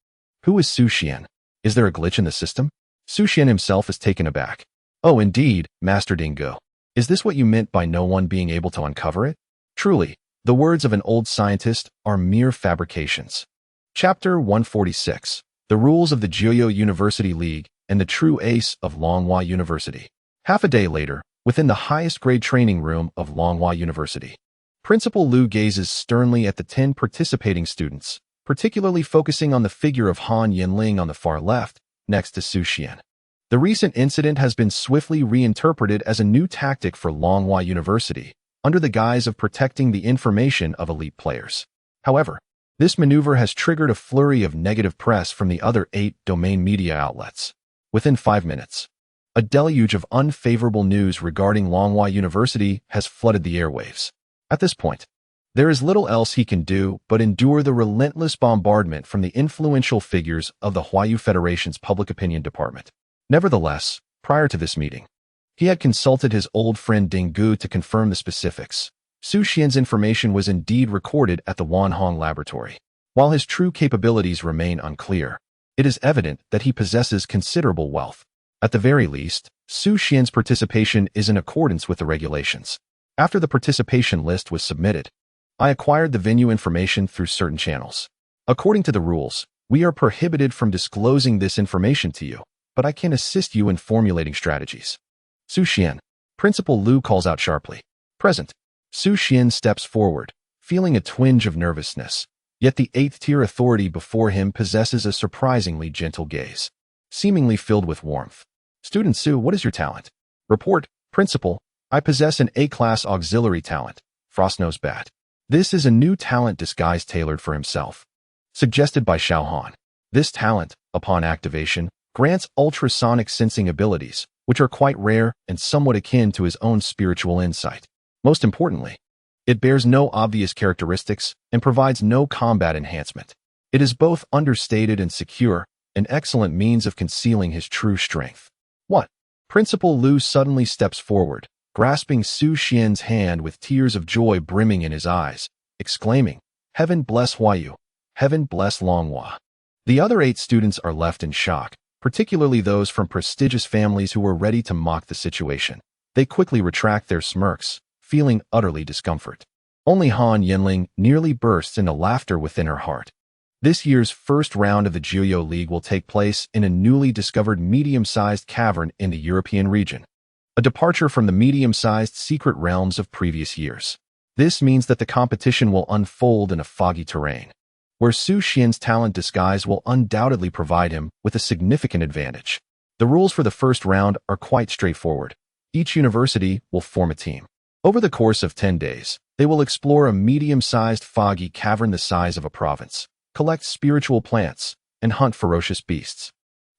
Who is Su Xuan? Is there a glitch in the system? Su Xuan himself is taken aback. Oh, indeed, Master Dingo. Is this what you meant by no one being able to uncover it? Truly, the words of an old scientist are mere fabrications. Chapter 146. The Rules of the Jiuyou University League and the True Ace of Longhua University. Half a day later, within the highest-grade training room of Longhua University, Principal Lu gazes sternly at the 10 participating students, particularly focusing on the figure of Han Yanling on the far left, next to Su Xuan. The recent incident has been swiftly reinterpreted as a new tactic for Longhua University, under the guise of protecting the information of elite players. However, this maneuver has triggered a flurry of negative press from the other 8 domain media outlets. Within 5 minutes, a deluge of unfavorable news regarding Longhua University has flooded the airwaves. At this point, there is little else he can do but endure the relentless bombardment from the influential figures of the Huayu Federation's public opinion department. Nevertheless, prior to this meeting, he had consulted his old friend Ding Gu to confirm the specifics. Su Xian's information was indeed recorded at the Wanhong laboratory. While his true capabilities remain unclear, it is evident that he possesses considerable wealth. At the very least, Su Xian's participation is in accordance with the regulations. After the participation list was submitted, I acquired the venue information through certain channels. According to the rules, we are prohibited from disclosing this information to you, but I can assist you in formulating strategies. Su Xuan. Principal Lu calls out sharply. Present. Su Xuan steps forward, feeling a twinge of nervousness, yet the 8th-tier authority before him possesses a surprisingly gentle gaze, seemingly filled with warmth. Student Su, what is your talent? Report, Principal. I possess an A-class auxiliary talent, Frostnose Bat. This is a new talent disguise tailored for himself. Suggested by Xiao Han. This talent, upon activation, grants ultrasonic sensing abilities, which are quite rare and somewhat akin to his own spiritual insight. Most importantly, it bears no obvious characteristics and provides no combat enhancement. It is both understated and secure, an excellent means of concealing his true strength. What? Principal Lu suddenly steps forward, grasping Su Xian's hand with tears of joy brimming in his eyes, exclaiming, Heaven bless Huayu, Heaven bless Longhua. The other 8 students are left in shock, particularly those from prestigious families who were ready to mock the situation. They quickly retract their smirks, feeling utterly discomfort. Only Han Yanling nearly bursts into laughter within her heart. This year's first round of the Jiuyou League will take place in a newly discovered medium-sized cavern in the European region, a departure from the medium-sized secret realms of previous years. This means that the competition will unfold in a foggy terrain, where Su Xian's talent disguise will undoubtedly provide him with a significant advantage. The rules for the first round are quite straightforward. Each university will form a team. Over the course of 10 days, they will explore a medium-sized foggy cavern the size of a province, collect spiritual plants, and hunt ferocious beasts.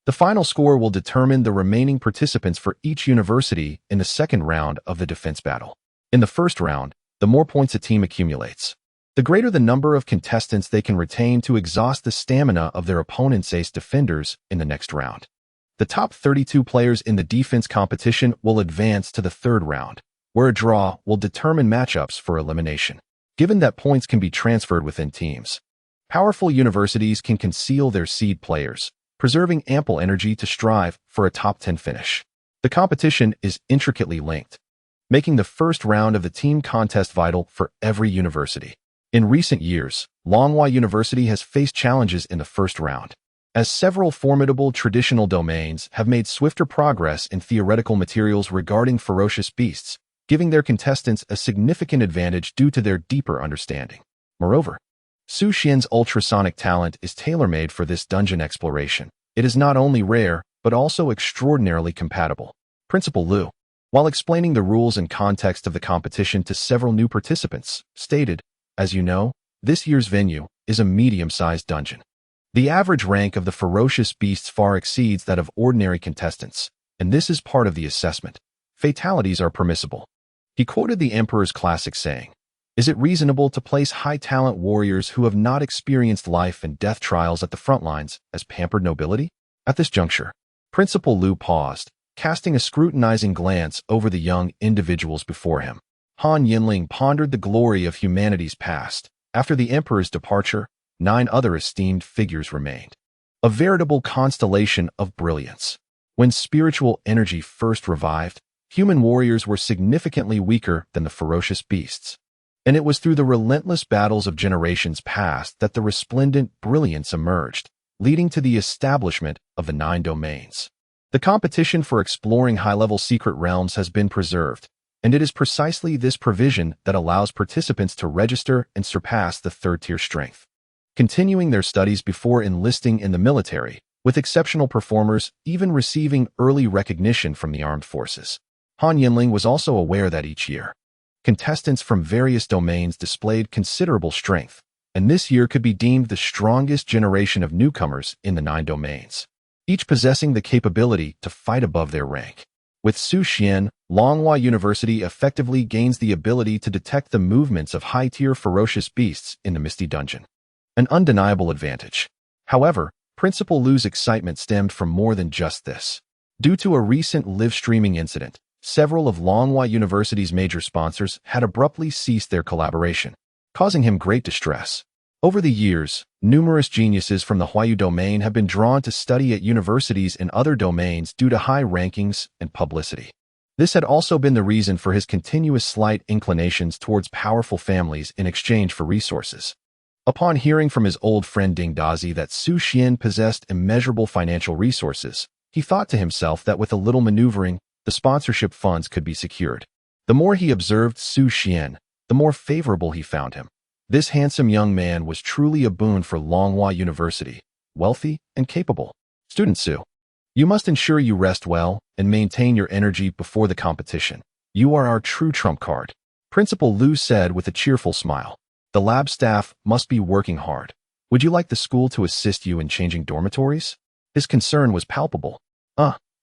The final score will determine the remaining participants for each university in the second round of the defense battle. In the first round, the more points a team accumulates, the greater the number of contestants they can retain to exhaust the stamina of their opponent's ace defenders in the next round. The top 32 players in the defense competition will advance to the third round, where a draw will determine matchups for elimination. Given that points can be transferred within teams, powerful universities can conceal their seed players, preserving ample energy to strive for a top 10 finish. The competition is intricately linked, making the first round of the team contest vital for every university. In recent years, Longhua University has faced challenges in the first round, as several formidable traditional domains have made swifter progress in theoretical materials regarding ferocious beasts, giving their contestants a significant advantage due to their deeper understanding. Moreover, Su Xuan's ultrasonic talent is tailor-made for this dungeon exploration. It is not only rare, but also extraordinarily compatible. Principal Lu, while explaining the rules and context of the competition to several new participants, stated, "As you know, this year's venue is a medium-sized dungeon. The average rank of the ferocious beasts far exceeds that of ordinary contestants, and this is part of the assessment. Fatalities are permissible." He quoted the Emperor's classic saying, "Is it reasonable to place high-talent warriors who have not experienced life and death trials at the front lines as pampered nobility?" At this juncture, Principal Lu paused, casting a scrutinizing glance over the young individuals before him. Han Yanling pondered the glory of humanity's past. After the Emperor's departure, 9 other esteemed figures remained, a veritable constellation of brilliance. When spiritual energy first revived, human warriors were significantly weaker than the ferocious beasts, and it was through the relentless battles of generations past that the resplendent brilliance emerged, leading to the establishment of the 9 domains. The competition for exploring high-level secret realms has been preserved, and it is precisely this provision that allows participants to register and surpass the third-tier strength, continuing their studies before enlisting in the military, with exceptional performers even receiving early recognition from the armed forces. Han Yanling was also aware that each year, contestants from various domains displayed considerable strength, and this year could be deemed the strongest generation of newcomers in the 9 domains, each possessing the capability to fight above their rank. With Su Xuan, Longhua University effectively gains the ability to detect the movements of high-tier ferocious beasts in the Misty Dungeon, an undeniable advantage. However, Principal Lu's excitement stemmed from more than just this. Due to a recent live-streaming incident, several of Longhua University's major sponsors had abruptly ceased their collaboration, causing him great distress. Over the years, numerous geniuses from the Huayu domain have been drawn to study at universities in other domains due to high rankings and publicity. This had also been the reason for his continuous slight inclinations towards powerful families in exchange for resources. Upon hearing from his old friend Ding Dazi that Su Xuan possessed immeasurable financial resources, he thought to himself that with a little maneuvering, the sponsorship funds could be secured. The more he observed Su Xuan, the more favorable he found him. This handsome young man was truly a boon for Longhua University, wealthy and capable. Student Su, you must ensure you rest well and maintain your energy before the competition. You are our true trump card, Principal Lu said with a cheerful smile. The lab staff must be working hard. Would you like the school to assist you in changing dormitories? His concern was palpable.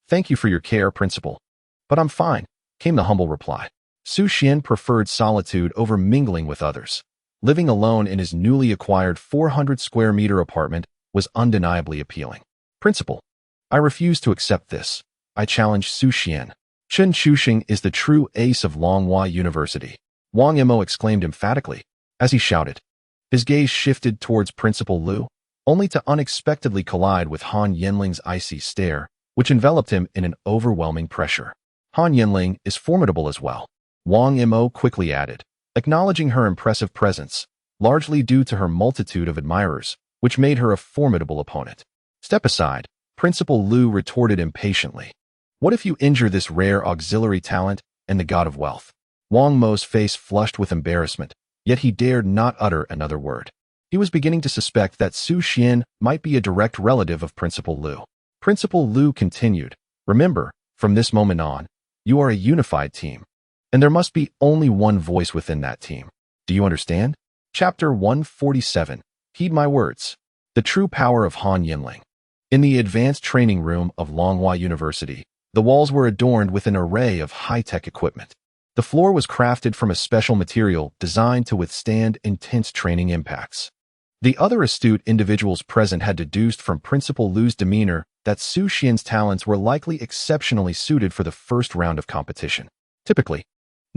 Thank you for your care, Principal. But I'm fine, came the humble reply. Su Xuan preferred solitude over mingling with others. Living alone in his newly acquired 400-square-meter apartment was undeniably appealing. Principal, I refuse to accept this. I challenge Su Xuan. Chen Chuxing is the true ace of Longhua University, Wang Imo exclaimed emphatically. As he shouted, his gaze shifted towards Principal Lu, only to unexpectedly collide with Han Yanling's icy stare, which enveloped him in an overwhelming pressure. Han Yanling is formidable as well, Wang Imo quickly added, acknowledging her impressive presence, largely due to her multitude of admirers, which made her a formidable opponent. Step aside, Principal Lu retorted impatiently. What if you injure this rare auxiliary talent and the god of wealth? Wang Mo's face flushed with embarrassment, yet he dared not utter another word. He was beginning to suspect that Su Xuan might be a direct relative of Principal Lu. Principal Lu continued, remember, from this moment on, you are a unified team, and there must be only one voice within that team. Do you understand? Chapter 147. Heed my words. The true power of Han Yanling. In the advanced training room of Longhua University, the walls were adorned with an array of high-tech equipment. The floor was crafted from a special material designed to withstand intense training impacts. The other astute individuals present had deduced from Principal Lu's demeanor that Su Xuan's talents were likely exceptionally suited for the first round of competition. Typically,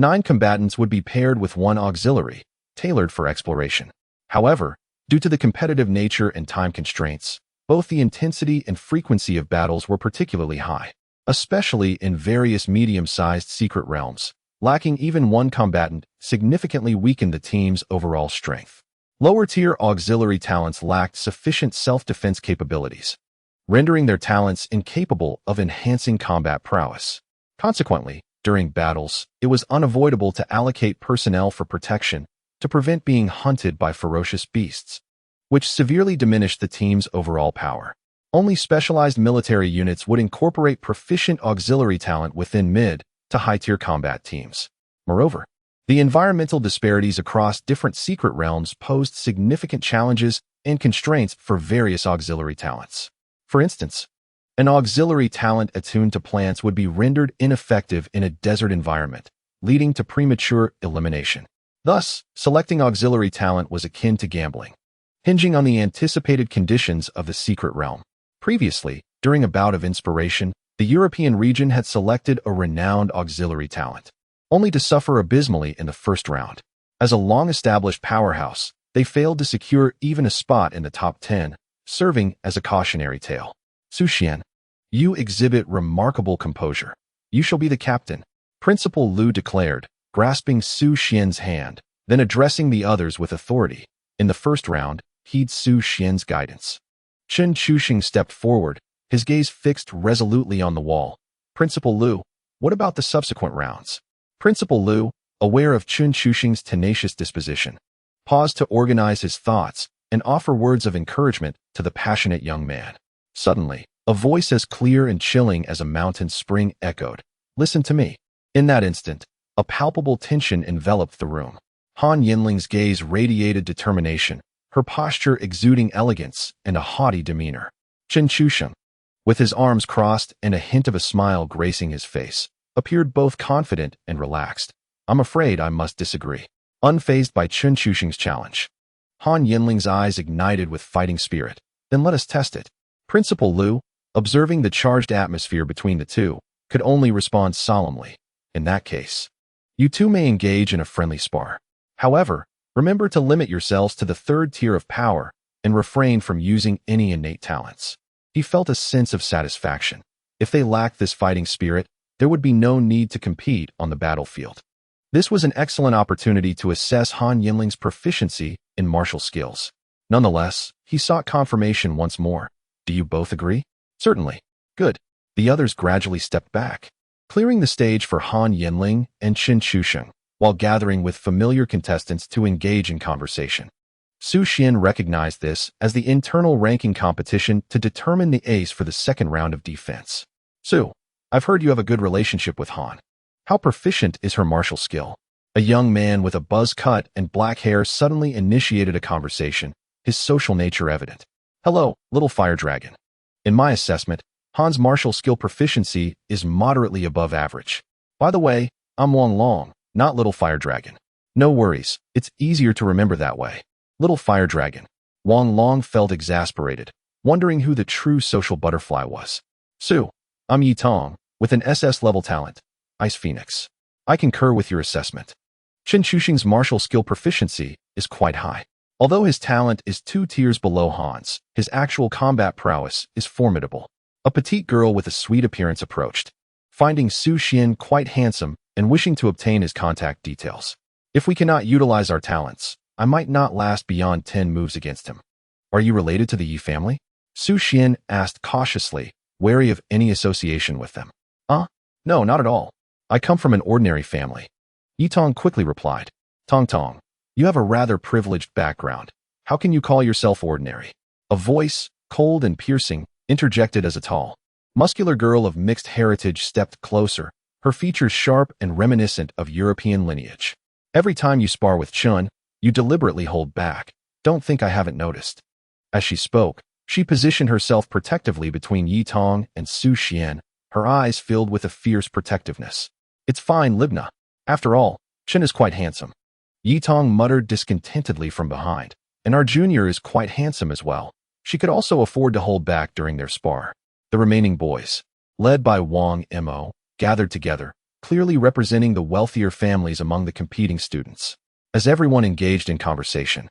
9 combatants would be paired with 1 auxiliary, tailored for exploration. However, due to the competitive nature and time constraints, both the intensity and frequency of battles were particularly high, especially in various medium-sized secret realms. Lacking even 1 combatant significantly weakened the team's overall strength. Lower-tier auxiliary talents lacked sufficient self-defense capabilities, rendering their talents incapable of enhancing combat prowess. Consequently, during battles, it was unavoidable to allocate personnel for protection to prevent being hunted by ferocious beasts, which severely diminished the team's overall power. Only specialized military units would incorporate proficient auxiliary talent within mid to high-tier combat teams. Moreover, the environmental disparities across different secret realms posed significant challenges and constraints for various auxiliary talents. For instance, an auxiliary talent attuned to plants would be rendered ineffective in a desert environment, leading to premature elimination. Thus, selecting auxiliary talent was akin to gambling, hinging on the anticipated conditions of the secret realm. Previously, during a bout of inspiration, the European region had selected a renowned auxiliary talent, only to suffer abysmally in the first round. As a long-established powerhouse, they failed to secure even a spot in the top 10, serving as a cautionary tale. Su Xuan, you exhibit remarkable composure. You shall be the captain, Principal Lu declared, grasping Su Xuan's hand, then addressing the others with authority. In the first round, heed Su Xuan's guidance. Chen Chuxing stepped forward, his gaze fixed resolutely on the wall. Principal Lu, what about the subsequent rounds? Principal Lu, aware of Chen Chuxing's tenacious disposition, paused to organize his thoughts and offer words of encouragement to the passionate young man. Suddenly, a voice as clear and chilling as a mountain spring echoed, "Listen to me." In that instant, a palpable tension enveloped the room. Han Yanling's gaze radiated determination, her posture exuding elegance and a haughty demeanor. Chen Chuxing, with his arms crossed and a hint of a smile gracing his face, appeared both confident and relaxed. "I'm afraid I must disagree." Unfazed by Chen Chuxing's challenge, Han Yanling's eyes ignited with fighting spirit. "Then let us test it." Principal Lu, observing the charged atmosphere between the two, could only respond solemnly. "In that case, you two may engage in a friendly spar. However, remember to limit yourselves to the 3rd tier of power and refrain from using any innate talents." He felt a sense of satisfaction. If they lacked this fighting spirit, there would be no need to compete on the battlefield. This was an excellent opportunity to assess Han Yanling's proficiency in martial skills. Nonetheless, he sought confirmation once more. "Do you both agree?" "Certainly." "Good." The others gradually stepped back, clearing the stage for Han Yanling and Chen Chuxing, while gathering with familiar contestants to engage in conversation. Su Xuan recognized this as the internal ranking competition to determine the ace for the second round of defense. "Su, I've heard you have a good relationship with Han. How proficient is her martial skill?" A young man with a buzz cut and black hair suddenly initiated a conversation, his social nature evident. "Hello, little fire dragon. In my assessment, Han's martial skill proficiency is moderately above average. By the way, I'm Wang Long, not little fire dragon." "No worries, it's easier to remember that way." "Little fire dragon." Wang Long felt exasperated, wondering who the true social butterfly was. "Su, I'm Yi Tong, with an SS-level talent, Ice Phoenix. I concur with your assessment. Chen Chuxing's martial skill proficiency is quite high. Although his talent is 2 tiers below Han's, his actual combat prowess is formidable." A petite girl with a sweet appearance approached, finding Su Xuan quite handsome and wishing to obtain his contact details. "If we cannot utilize our talents, I might not last beyond 10 moves against him." "Are you related to the Yi family?" Su Xuan asked cautiously, wary of any association with them. No, not at all. I come from an ordinary family." Yi Tong quickly replied. Tong, you have a rather privileged background. How can you call yourself ordinary?" A voice, cold and piercing, interjected as a tall, muscular girl of mixed heritage stepped closer, her features sharp and reminiscent of European lineage. "Every time you spar with Chun, you deliberately hold back. Don't think I haven't noticed." As she spoke, she positioned herself protectively between Yi Tong and Su Xuan, her eyes filled with a fierce protectiveness. "It's fine, Libna. After all, Chen is quite handsome." Yi Tong muttered discontentedly from behind, "And our junior is quite handsome as well." She could also afford to hold back during their spar. The remaining boys, led by Wang Mo, gathered together, clearly representing the wealthier families among the competing students. As everyone engaged in conversation,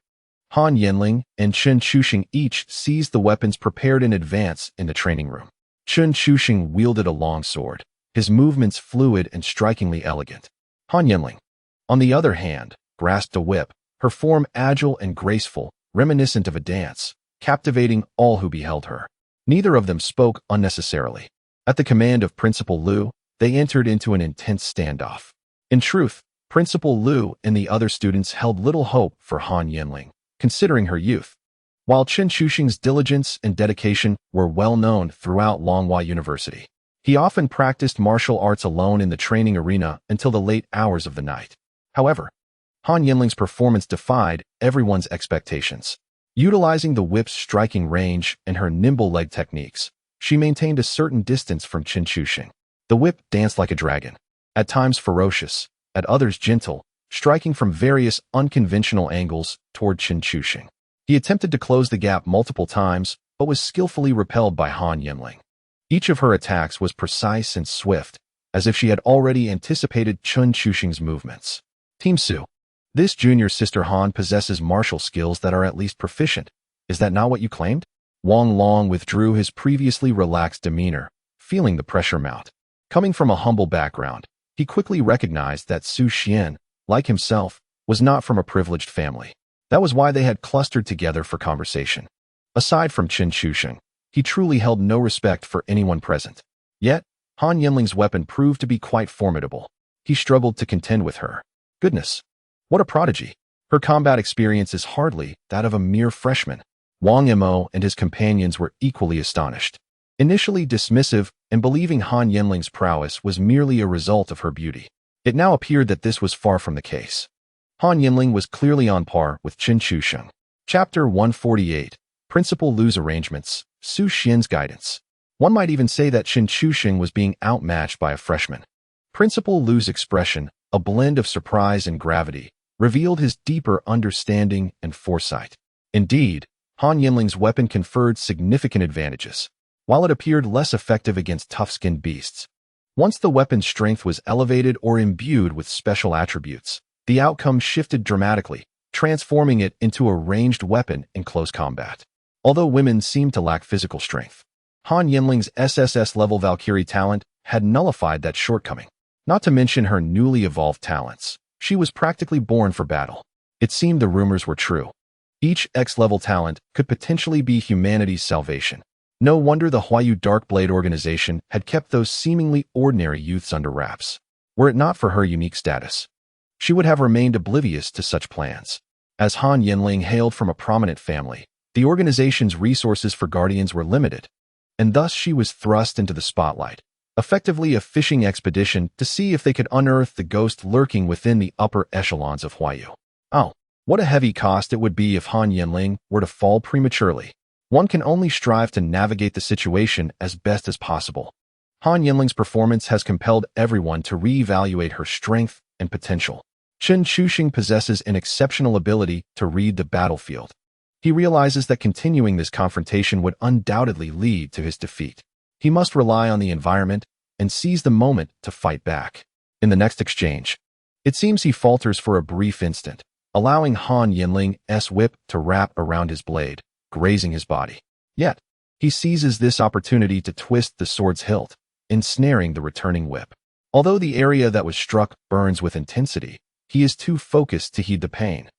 Han Yanling and Chen Chuxing each seized the weapons prepared in advance in the training room. Chen Chuxing wielded a long sword, his movements fluid and strikingly elegant. Han Yanling, on the other hand, grasped a whip, her form agile and graceful, reminiscent of a dance, captivating all who beheld her. Neither of them spoke unnecessarily. At the command of Principal Lu, they entered into an intense standoff. In truth, Principal Lu and the other students held little hope for Han Yanling, considering her youth. While Chen Chuxing's diligence and dedication were well known throughout Longhua University, he often practiced martial arts alone in the training arena until the late hours of the night. However, Han Yanling's performance defied everyone's expectations. Utilizing the whip's striking range and her nimble leg techniques, she maintained a certain distance from Chen Chuxing. The whip danced like a dragon, at times ferocious, at others gentle, striking from various unconventional angles toward Chen Chuxing. He attempted to close the gap multiple times, but was skillfully repelled by Han Yanling. Each of her attacks was precise and swift, as if she had already anticipated Chen Chuxing's movements. Team Su. This junior sister Han possesses martial skills that are at least proficient. Is that not what you claimed? Wang Long withdrew his previously relaxed demeanor, feeling the pressure mount. Coming from a humble background, he quickly recognized that Su Xuan, like himself, was not from a privileged family. That was why they had clustered together for conversation. Aside from Chen Chuxing, he truly held no respect for anyone present. Yet, Han Yanling's weapon proved to be quite formidable. He struggled to contend with her. Goodness! What a prodigy! Her combat experience is hardly that of a mere freshman. Wang Mo and his companions were equally astonished. Initially dismissive and believing Han Yanling's prowess was merely a result of her beauty, it now appeared that this was far from the case. Han Yanling was clearly on par with Chen Chuxing. Chapter 148, Principal Lu's Arrangements, Su Xuan's Guidance. One might even say that Chen Chuxing was being outmatched by a freshman. Principal Lu's expression, a blend of surprise and gravity, revealed his deeper understanding and foresight. Indeed, Han Yanling's weapon conferred significant advantages, while it appeared less effective against tough-skinned beasts. Once the weapon's strength was elevated or imbued with special attributes, the outcome shifted dramatically, transforming it into a ranged weapon in close combat. Although women seemed to lack physical strength, Han Yanling's SSS-level Valkyrie talent had nullified that shortcoming. Not to mention her newly evolved talents, she was practically born for battle. It seemed the rumors were true. Each X-level talent could potentially be humanity's salvation. No wonder the Huayu Darkblade organization had kept those seemingly ordinary youths under wraps. Were it not for her unique status, she would have remained oblivious to such plans. As Han Yanling hailed from a prominent family, the organization's resources for guardians were limited, and thus she was thrust into the spotlight, effectively a fishing expedition to see if they could unearth the ghost lurking within the upper echelons of Huayu. Oh, what a heavy cost it would be if Han Yanling were to fall prematurely. One can only strive to navigate the situation as best as possible. Han Yanling's performance has compelled everyone to reevaluate her strength and potential. Chen Chuxing possesses an exceptional ability to read the battlefield. He realizes that continuing this confrontation would undoubtedly lead to his defeat. He must rely on the environment and seize the moment to fight back. In the next exchange, it seems he falters for a brief instant, allowing Han Yanling's whip to wrap around his blade, grazing his body. Yet, he seizes this opportunity to twist the sword's hilt, ensnaring the returning whip. Although the area that was struck burns with intensity, he is too focused to heed the pain.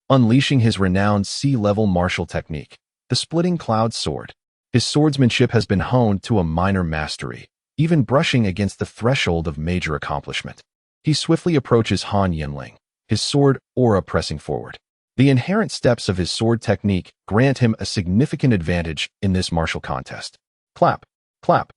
Unleashing his renowned sea-level martial technique, the Splitting Cloud Sword, his swordsmanship has been honed to a minor mastery, even brushing against the threshold of major accomplishment. He swiftly approaches Han Yanling, his sword aura pressing forward. The inherent steps of his sword technique grant him a significant advantage in this martial contest. Clap, clap.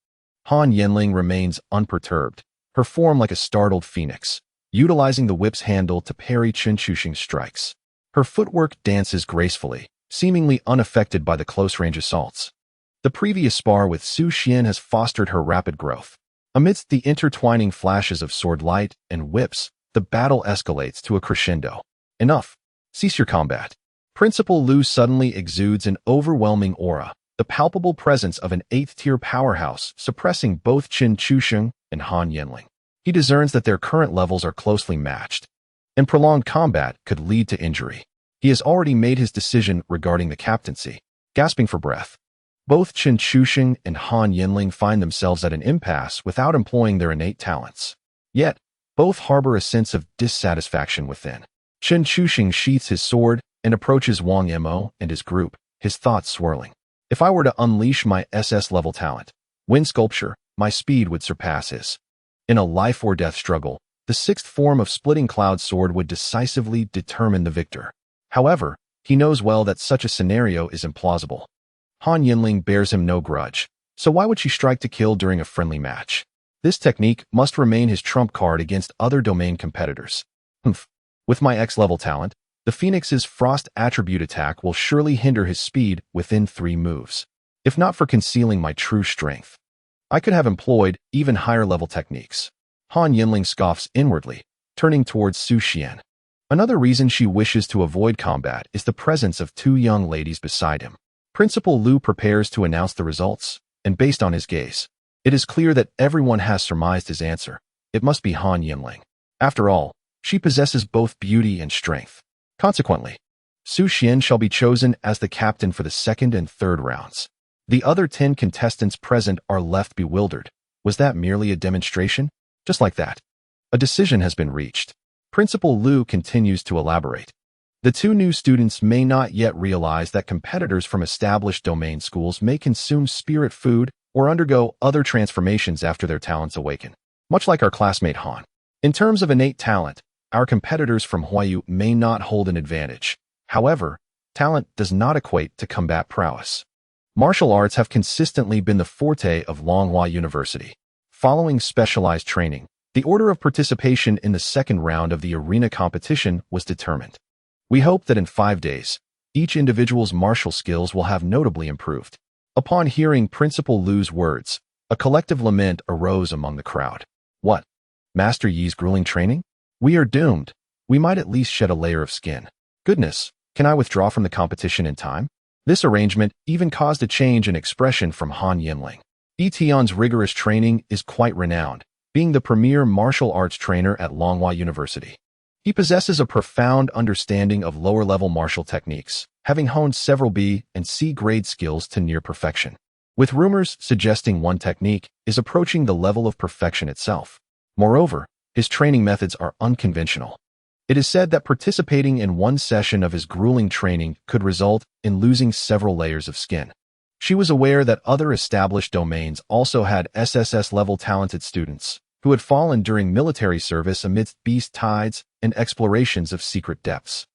Han Yanling remains unperturbed, her form like a startled phoenix, utilizing the whip's handle to parry Chen Chuxing's strikes. Her footwork dances gracefully, seemingly unaffected by the close-range assaults. The previous spar with Su Xuan has fostered her rapid growth. Amidst the intertwining flashes of sword light and whips, the battle escalates to a crescendo. Enough. Cease your combat. Principal Lu suddenly exudes an overwhelming aura, the palpable presence of an 8th-tier powerhouse suppressing both Chen Chuxing and Han Yanling. He discerns that their current levels are closely matched, and prolonged combat could lead to injury. He has already made his decision regarding the captaincy. Gasping for breath, both Su Xuan and Han Yanling find themselves at an impasse without employing their innate talents. Yet, both harbor a sense of dissatisfaction within. Su Xuan sheaths his sword and approaches Wang Mo and his group, his thoughts swirling. If I were to unleash my SS-level talent, wind sculpture, my speed would surpass his. In a life-or-death struggle, the sixth form of Splitting Cloud sword would decisively determine the victor. However, he knows well that such a scenario is implausible. Han Yanling bears him no grudge, so why would she strike to kill during a friendly match? This technique must remain his trump card against other domain competitors. With my X-level talent, the Phoenix's Frost attribute attack will surely hinder his speed within 3 moves. If not for concealing my true strength, I could have employed even higher-level techniques. Han Yanling scoffs inwardly, turning towards Su Xuan. Another reason she wishes to avoid combat is the presence of 2 young ladies beside him. Principal Lu prepares to announce the results, and based on his gaze, it is clear that everyone has surmised his answer. It must be Han Yanling. After all, she possesses both beauty and strength. Consequently, Su Xuan shall be chosen as the captain for the 2nd and 3rd rounds. The other 10 contestants present are left bewildered. Was that merely a demonstration? Just like that, a decision has been reached. Principal Lu continues to elaborate. The 2 new students may not yet realize that competitors from established domain schools may consume spirit food or undergo other transformations after their talents awaken, much like our classmate Han. In terms of innate talent, our competitors from Huayu may not hold an advantage. However, talent does not equate to combat prowess. Martial arts have consistently been the forte of Longhua University. Following specialized training, the order of participation in the 2nd round of the arena competition was determined. We hope that in 5 days, each individual's martial skills will have notably improved. Upon hearing Principal Lu's words, a collective lament arose among the crowd. What? Master Yi's grueling training? We are doomed. We might at least shed a layer of skin. Goodness, can I withdraw from the competition in time? This arrangement even caused a change in expression from Han Yanling. Etion's rigorous training is quite renowned, being the premier martial arts trainer at Longhua University. He possesses a profound understanding of lower-level martial techniques, having honed several B and C grade skills to near perfection, with rumors suggesting one technique is approaching the level of perfection itself. Moreover, his training methods are unconventional. It is said that participating in one session of his grueling training could result in losing several layers of skin. She was aware that other established domains also had SSS-level talented students who had fallen during military service amidst beast tides and explorations of secret depths.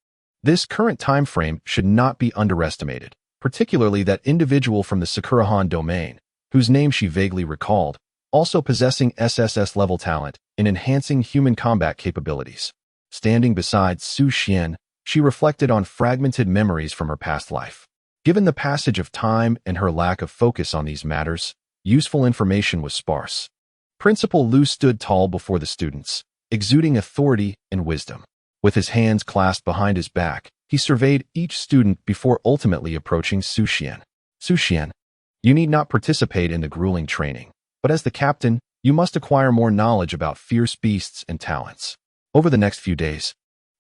This current time frame should not be underestimated, particularly that individual from the Sakurahan domain, whose name she vaguely recalled, also possessing SSS-level talent in enhancing human combat capabilities. Standing beside Su Xuan, she reflected on fragmented memories from her past life. Given the passage of time and her lack of focus on these matters, useful information was sparse. Principal Lu stood tall before the students, exuding authority and wisdom. With his hands clasped behind his back, he surveyed each student before ultimately approaching Su Xuan. Su Xuan, you need not participate in the grueling training, but as the captain, you must acquire more knowledge about fierce beasts and talents. Over the next few days,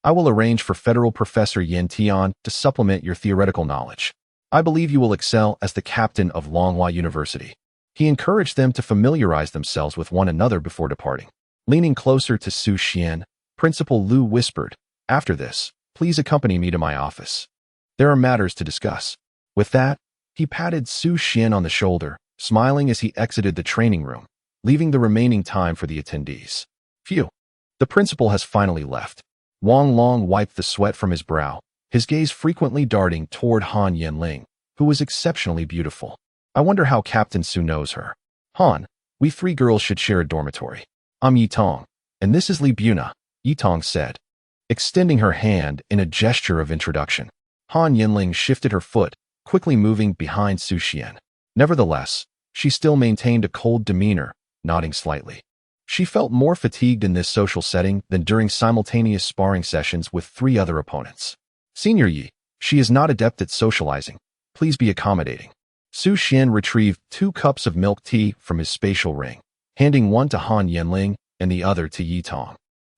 I will arrange for Federal Professor Yan Tian to supplement your theoretical knowledge. I believe you will excel as the captain of Longhua University. He encouraged them to familiarize themselves with one another before departing. Leaning closer to Su Xuan, Principal Lu whispered, "After this, please accompany me to my office. There are matters to discuss." With that, he patted Su Xuan on the shoulder, smiling as he exited the training room, leaving the remaining time for the attendees. Phew. The principal has finally left. Wang Long wiped the sweat from his brow, his gaze frequently darting toward Han Yanling, who was exceptionally beautiful. I wonder how Captain Su knows her. Han, we 3 girls should share a dormitory. I'm Yitong, and this is Li Buna, Yitong said, extending her hand in a gesture of introduction. Han Yanling shifted her foot, quickly moving behind Su Xuan. Nevertheless, she still maintained a cold demeanor, nodding slightly. She felt more fatigued in this social setting than during simultaneous sparring sessions with 3 other opponents. Senior Yi, she is not adept at socializing. Please be accommodating. Su Xuan retrieved 2 cups of milk tea from his spatial ring, handing one to Han Yanling and the other to Yi Tong.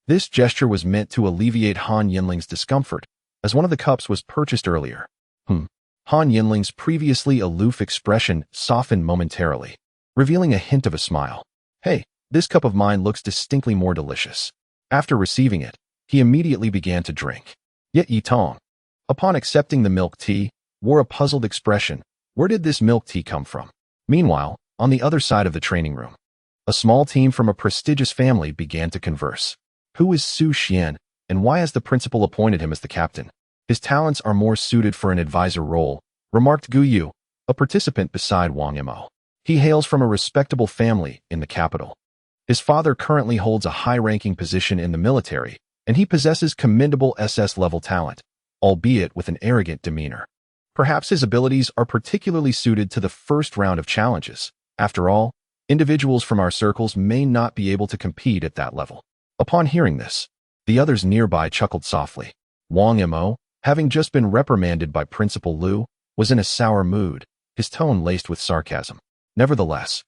This gesture was meant to alleviate Han Yanling's discomfort, as one of the cups was purchased earlier. Han Yanling's previously aloof expression softened momentarily, revealing a hint of a smile. Hey, this cup of mine looks distinctly more delicious. After receiving it, he immediately began to drink. Yet Yi Tong, upon accepting the milk tea, wore a puzzled expression. Where did this milk tea come from? Meanwhile, on the other side of the training room, a small team from a prestigious family began to converse. Who is Su Xuan, and why has the principal appointed him as the captain? His talents are more suited for an advisor role, remarked Gu Yu, a participant beside Wang Yimou. He hails from a respectable family in the capital. His father currently holds a high-ranking position in the military, and he possesses commendable SS-level talent, albeit with an arrogant demeanor. Perhaps his abilities are particularly suited to the first round of challenges. After all, individuals from our circles may not be able to compete at that level. Upon hearing this, the others nearby chuckled softly. Wang Yimou, having just been reprimanded by Principal Lu, was in a sour mood, his tone laced with sarcasm. Nevertheless,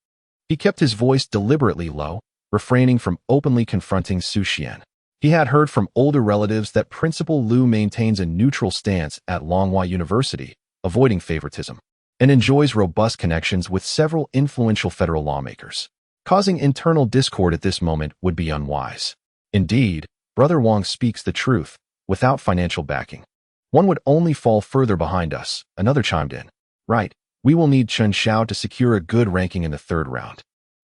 he kept his voice deliberately low, refraining from openly confronting Su Xuan. He had heard from older relatives that Principal Lu maintains a neutral stance at Longhua University, avoiding favoritism, and enjoys robust connections with several influential federal lawmakers. Causing internal discord at this moment would be unwise. Indeed, Brother Wang speaks the truth, without financial backing. One would only fall further behind us, another chimed in. Right, we will need Chen Xiao to secure a good ranking in the third round.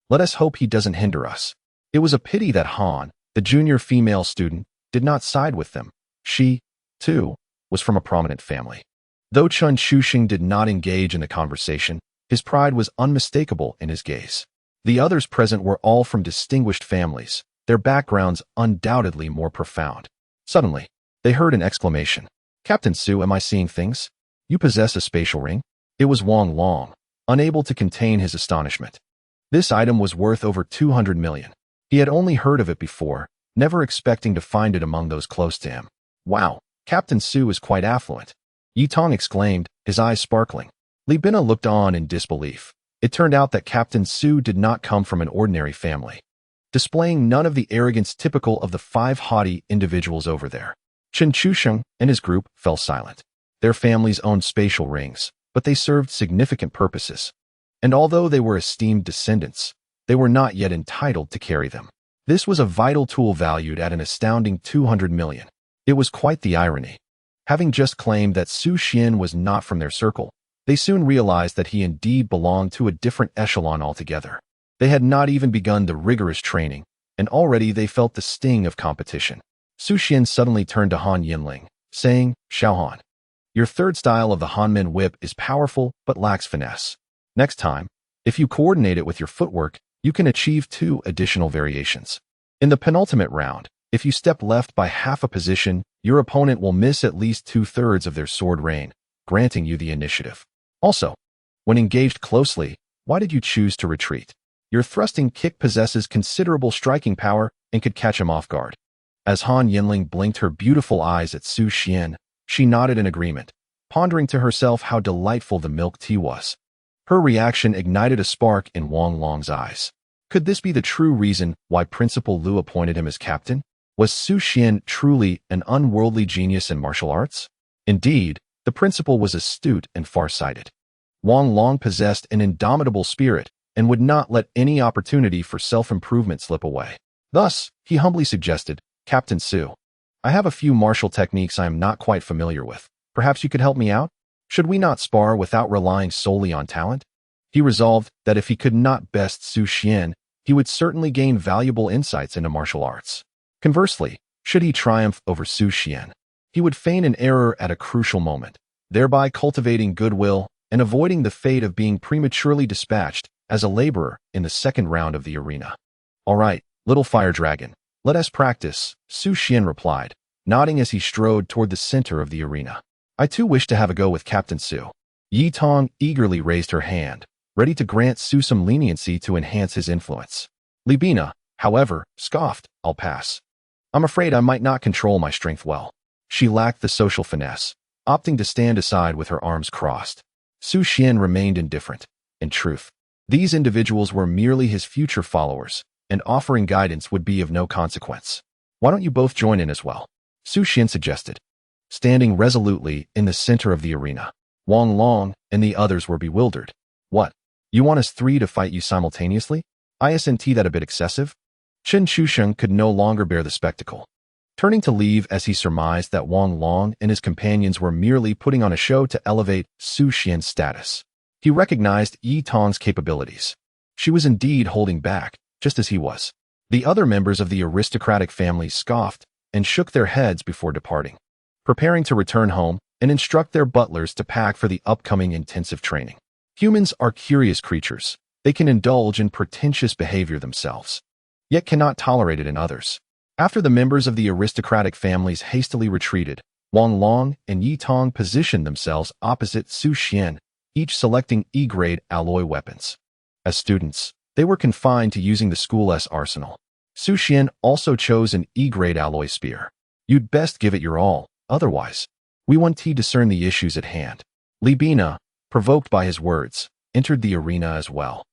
Let us hope he doesn't hinder us. It was a pity that Han, the junior female student, did not side with them. She, too, was from a prominent family. Though Chen Shuxing did not engage in the conversation, his pride was unmistakable in his gaze. The others present were all from distinguished families, their backgrounds undoubtedly more profound. Suddenly, they heard an exclamation. Captain Su, am I seeing things? You possess a spatial ring? It was Wang Long, unable to contain his astonishment. This item was worth over 200 million. He had only heard of it before, never expecting to find it among those close to him. Wow, Captain Su is quite affluent. Yi Tong exclaimed, his eyes sparkling. Li Bina looked on in disbelief. It turned out that Captain Su did not come from an ordinary family, displaying none of the arrogance typical of the 5 haughty individuals over there. Chen Chusheng and his group fell silent. Their families owned spatial rings, but they served significant purposes. And although they were esteemed descendants, they were not yet entitled to carry them. This was a vital tool valued at an astounding 200 million. It was quite the irony. Having just claimed that Su Xuan was not from their circle, they soon realized that he indeed belonged to a different echelon altogether. They had not even begun the rigorous training, and already they felt the sting of competition. Su Xuan suddenly turned to Han Yanling, saying, Xiao Han, your third style of the Hanmen whip is powerful but lacks finesse. Next time, if you coordinate it with your footwork, you can achieve 2 additional variations. In the penultimate round, if you step left by half a position, your opponent will miss at least 2/3 of their sword rain, granting you the initiative. Also, when engaged closely, why did you choose to retreat? Your thrusting kick possesses considerable striking power and could catch him off guard. As Han Yanling blinked her beautiful eyes at Su Xuan, she nodded in agreement, pondering to herself how delightful the milk tea was. Her reaction ignited a spark in Wang Long's eyes. Could this be the true reason why Principal Lu appointed him as captain? Was Su Xuan truly an unworldly genius in martial arts? Indeed, the principal was astute and far-sighted. Wang Long possessed an indomitable spirit and would not let any opportunity for self-improvement slip away. Thus, he humbly suggested, Captain Su, I have a few martial techniques I am not quite familiar with. Perhaps you could help me out? Should we not spar without relying solely on talent? He resolved that if he could not best Su Xuan, he would certainly gain valuable insights into martial arts. Conversely, should he triumph over Su Xuan, he would feign an error at a crucial moment, thereby cultivating goodwill and avoiding the fate of being prematurely dispatched as a laborer in the second round of the arena. All right, little fire dragon, let us practice, Su Xuan replied, nodding as he strode toward the center of the arena. I too wish to have a go with Captain Su. Yi Tong eagerly raised her hand, ready to grant Su some leniency to enhance his influence. Li Bina, however, scoffed, I'll pass. I'm afraid I might not control my strength well. She lacked the social finesse, opting to stand aside with her arms crossed. Su Xuan remained indifferent. In truth, these individuals were merely his future followers, and offering guidance would be of no consequence. Why don't you both join in as well? Su Xuan suggested. Standing resolutely in the center of the arena, Wang Long and the others were bewildered. What? You want us three to fight you simultaneously? Isn't that a bit excessive? Su Xuan could no longer bear the spectacle. Turning to leave as he surmised that Wang Long and his companions were merely putting on a show to elevate Su Xuan's status. He recognized Yi Tong's capabilities. She was indeed holding back, just as he was. The other members of the aristocratic family scoffed and shook their heads before departing, preparing to return home and instruct their butlers to pack for the upcoming intensive training. Humans are curious creatures. They can indulge in pretentious behavior themselves, yet cannot tolerate it in others. After the members of the aristocratic families hastily retreated, Wang Long and Yi Tong positioned themselves opposite Su Xuan, each selecting E-grade alloy weapons. As students, they were confined to using the school's arsenal. Su Xuan also chose an E-grade alloy spear. You'd best give it your all, otherwise. We want to discern the issues at hand. Li Bina, provoked by his words, entered the arena as well,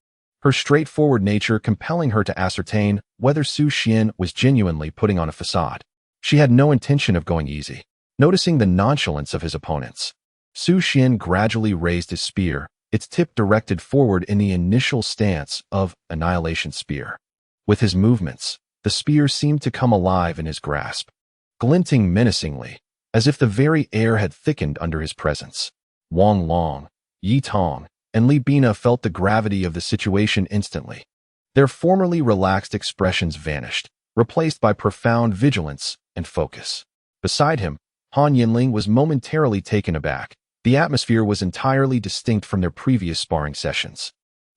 her straightforward nature compelling her to ascertain whether Su Xuan was genuinely putting on a facade. She had no intention of going easy. Noticing the nonchalance of his opponents, Su Xuan gradually raised his spear, its tip directed forward in the initial stance of annihilation spear. With his movements, the spear seemed to come alive in his grasp, glinting menacingly, as if the very air had thickened under his presence. Wang Long, Yi Tong, and Li Bina felt the gravity of the situation instantly. Their formerly relaxed expressions vanished, replaced by profound vigilance and focus. Beside him, Han Yanling was momentarily taken aback. The atmosphere was entirely distinct from their previous sparring sessions.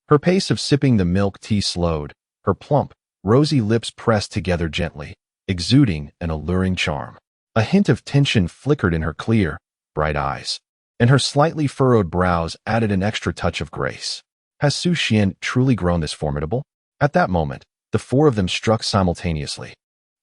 Her pace of sipping the milk tea slowed, her plump, rosy lips pressed together gently, exuding an alluring charm. A hint of tension flickered in her clear, bright eyes, and her slightly furrowed brows added an extra touch of grace. Has Su Xuan truly grown this formidable? At that moment, the four of them struck simultaneously,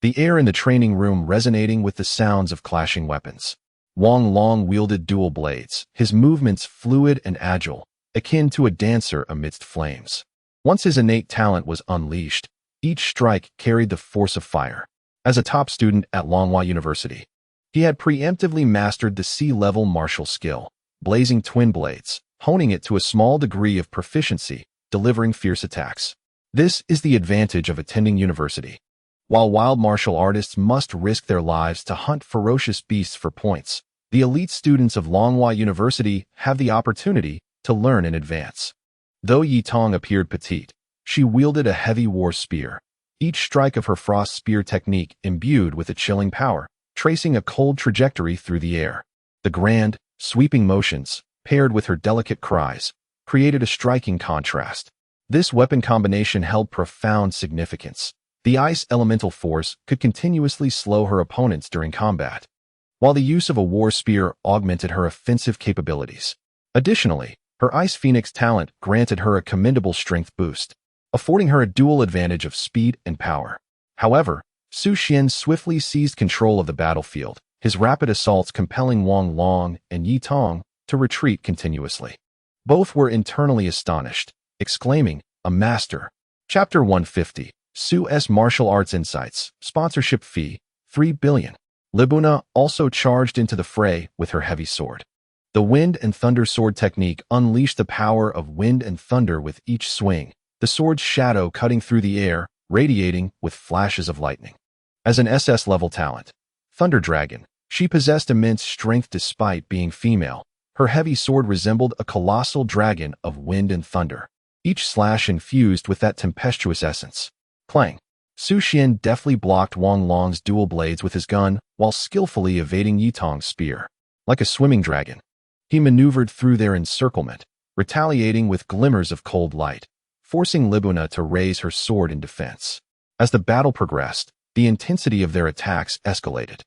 the air in the training room resonating with the sounds of clashing weapons. Wang Long wielded dual blades, his movements fluid and agile, akin to a dancer amidst flames. Once his innate talent was unleashed, each strike carried the force of fire. As a top student at Longhua University, he had preemptively mastered the C-level martial skill, blazing twin blades, honing it to a small degree of proficiency, delivering fierce attacks. This is the advantage of attending university. While wild martial artists must risk their lives to hunt ferocious beasts for points, the elite students of Longhua University have the opportunity to learn in advance. Though Yi Tong appeared petite, she wielded a heavy war spear, each strike of her frost spear technique imbued with a chilling power, tracing a cold trajectory through the air. The grand, sweeping motions, paired with her delicate cries, created a striking contrast. This weapon combination held profound significance. The ice elemental force could continuously slow her opponents during combat, while the use of a war spear augmented her offensive capabilities. Additionally, her Ice Phoenix talent granted her a commendable strength boost, affording her a dual advantage of speed and power. However, Su Xuan swiftly seized control of the battlefield, his rapid assaults compelling Wang Long and Yi Tong to retreat continuously. Both were internally astonished, exclaiming, "A master!" Chapter 150, Su's Martial Arts Insights, Sponsorship Fee, 3 billion. Libuna also charged into the fray with her heavy sword. The Wind and Thunder sword technique unleashed the power of wind and thunder with each swing, the sword's shadow cutting through the air, radiating with flashes of lightning. As an SS-level talent, Thunder Dragon, she possessed immense strength despite being female. Her heavy sword resembled a colossal dragon of wind and thunder, each slash infused with that tempestuous essence. Clang! Su Xuan deftly blocked Wang Long's dual blades with his gun while skillfully evading Yi Tong's spear. Like a swimming dragon, he maneuvered through their encirclement, retaliating with glimmers of cold light, forcing Libuna to raise her sword in defense. As the battle progressed, the intensity of their attacks escalated.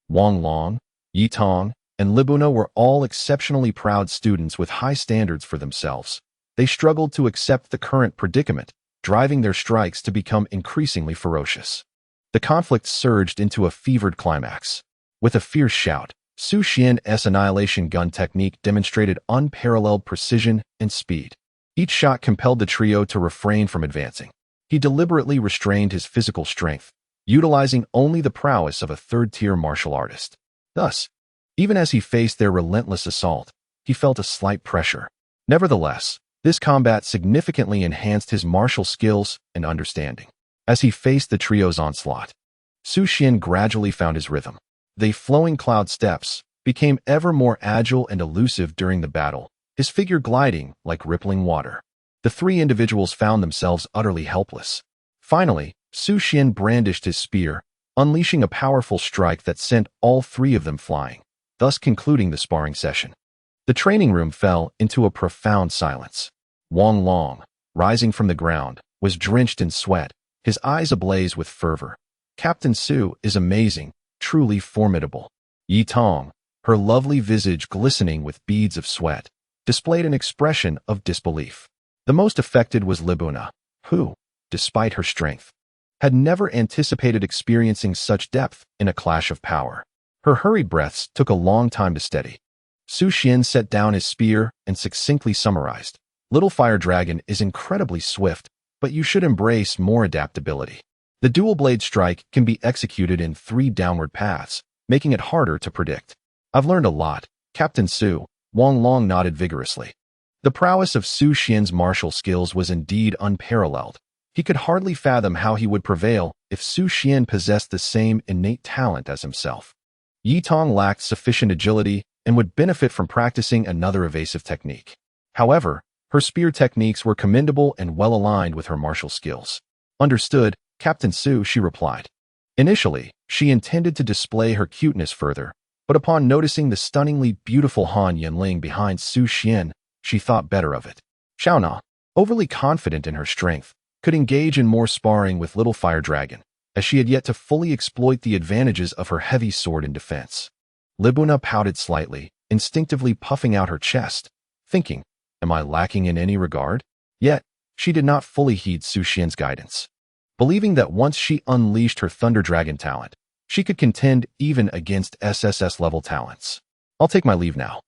Wang Long, Yi Tong, and Libuna were all exceptionally proud students with high standards for themselves. They struggled to accept the current predicament, driving their strikes to become increasingly ferocious. The conflict surged into a fevered climax. With a fierce shout, Su Xuan's annihilation gun technique demonstrated unparalleled precision and speed. Each shot compelled the trio to refrain from advancing, He deliberately restrained his physical strength, utilizing only the prowess of a third-tier martial artist. Thus, even as he faced their relentless assault, he felt a slight pressure. Nevertheless, this combat significantly enhanced his martial skills and understanding. As he faced the trio's onslaught, Su Xuan gradually found his rhythm. The flowing cloud steps became ever more agile and elusive during the battle, his figure gliding like rippling water. The three individuals found themselves utterly helpless. Finally, Su Xuan brandished his spear, unleashing a powerful strike that sent all three of them flying, thus concluding the sparring session. The training room fell into a profound silence. Wang Long, rising from the ground, was drenched in sweat, his eyes ablaze with fervor. Captain Su is amazing, truly formidable. Yi Tong, her lovely visage glistening with beads of sweat, displayed an expression of disbelief. The most affected was Libuna, who, despite her strength, had never anticipated experiencing such depth in a clash of power. Her hurried breaths took a long time to steady. Su Xuan set down his spear and succinctly summarized, "Little Fire Dragon is incredibly swift, but you should embrace more adaptability. The dual blade strike can be executed in 3 downward paths, making it harder to predict." "I've learned a lot, Captain Su," Wang Long nodded vigorously. The prowess of Su Xian's martial skills was indeed unparalleled. He could hardly fathom how he would prevail if Su Xuan possessed the same innate talent as himself. Yi Tong lacked sufficient agility and would benefit from practicing another evasive technique. However, her spear techniques were commendable and well aligned with her martial skills. "Understood, Captain Su," she replied. Initially, she intended to display her cuteness further, but upon noticing the stunningly beautiful Han Yanling behind Su Xuan, she thought better of it. Xiaona, overly confident in her strength, could engage in more sparring with Little Fire Dragon, as she had yet to fully exploit the advantages of her heavy sword in defense. Libuna pouted slightly, instinctively puffing out her chest, thinking, "Am I lacking in any regard?" Yet, she did not fully heed Su Xian's guidance. Believing that once she unleashed her Thunder Dragon talent, she could contend even against SSS-level talents. "I'll take my leave now.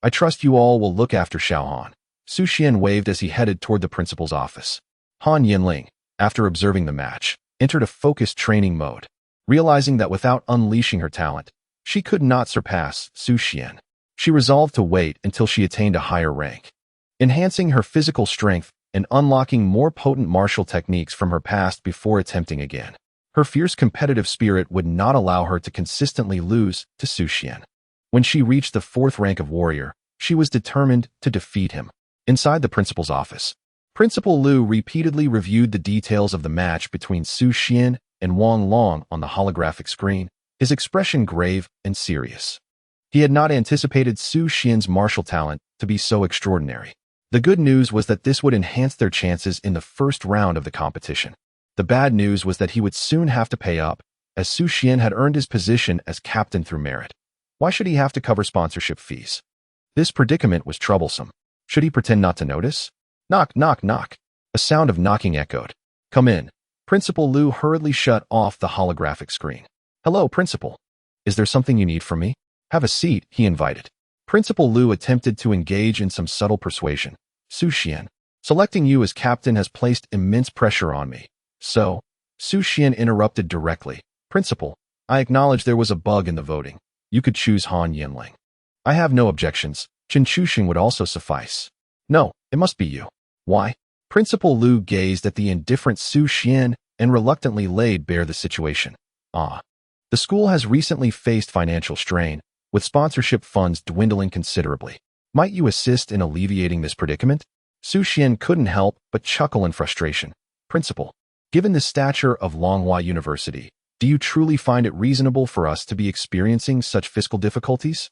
I trust you all will look after Xiaohan." Su Xuan waved as he headed toward the principal's office. Han Yanling, after observing the match, entered a focused training mode, realizing that without unleashing her talent, she could not surpass Su Xuan. She resolved to wait until she attained a higher rank. Enhancing her physical strength and unlocking more potent martial techniques from her past before attempting again. Her fierce competitive spirit would not allow her to consistently lose to Su Xuan. When she reached the 4th rank of warrior, she was determined to defeat him. Inside the principal's office, Principal Lu repeatedly reviewed the details of the match between Su Xuan and Wang Long on the holographic screen, his expression grave and serious. He had not anticipated Su Xuan's martial talent to be so extraordinary. The good news was that this would enhance their chances in the first round of the competition. The bad news was that he would soon have to pay up, as Su Xuan had earned his position as captain through merit. Why should he have to cover sponsorship fees? This predicament was troublesome. Should he pretend not to notice? Knock, knock, knock. A sound of knocking echoed. "Come in." Principal Lu hurriedly shut off the holographic screen. "Hello, Principal. Is there something you need from me?" "Have a seat," he invited. Principal Lu attempted to engage in some subtle persuasion. "Su Xuan, selecting you as captain has placed immense pressure on me. So," Su Xuan interrupted directly. "Principal, I acknowledge there was a bug in the voting. You could choose Han Yanling." "I have no objections. Chen Chuxing would also suffice." "No, it must be you." "Why?" Principal Lu gazed at the indifferent Su Xuan and reluctantly laid bare the situation. The school has recently faced financial strain, with sponsorship funds dwindling considerably. Might you assist in alleviating this predicament?" Su Xuan couldn't help but chuckle in frustration. "Principal, given the stature of Longhua University, do you truly find it reasonable for us to be experiencing such fiscal difficulties?"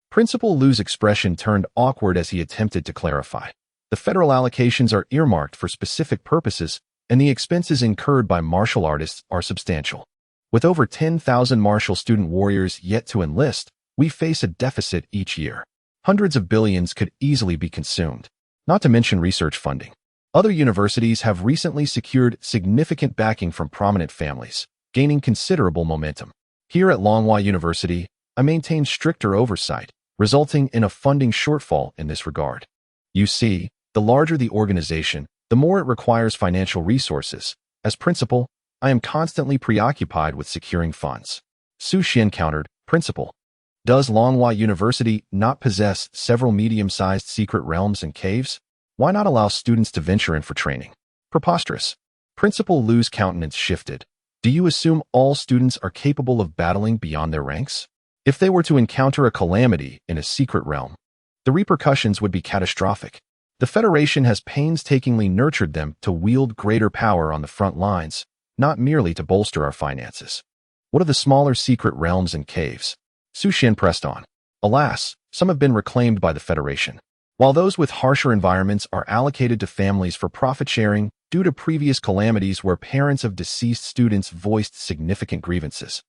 Principal Lu's expression turned awkward as he attempted to clarify. "The federal allocations are earmarked for specific purposes, and the expenses incurred by martial artists are substantial. With over 10,000 martial student warriors yet to enlist, we face a deficit each year. Hundreds of billions could easily be consumed, not to mention research funding. Other universities have recently secured significant backing from prominent families, gaining considerable momentum. Here at Longhua University, I maintain stricter oversight, resulting in a funding shortfall in this regard. You see, the larger the organization, the more it requires financial resources, As principal, I am constantly preoccupied with securing funds. Su Xuan countered, Principal, does Longhua University not possess several medium-sized secret realms and caves? Why not allow students to venture in for training? Preposterous. Principal Lu's countenance shifted. Do you assume all students are capable of battling beyond their ranks? If they were to encounter a calamity in a secret realm, the repercussions would be catastrophic. The Federation has painstakingly nurtured them to wield greater power on the front lines, not merely to bolster our finances. What of the smaller secret realms and caves? Su Xuan pressed on. Alas, some have been reclaimed by the Federation, while those with harsher environments are allocated to families for profit-sharing due to previous calamities where parents of deceased students voiced significant grievances.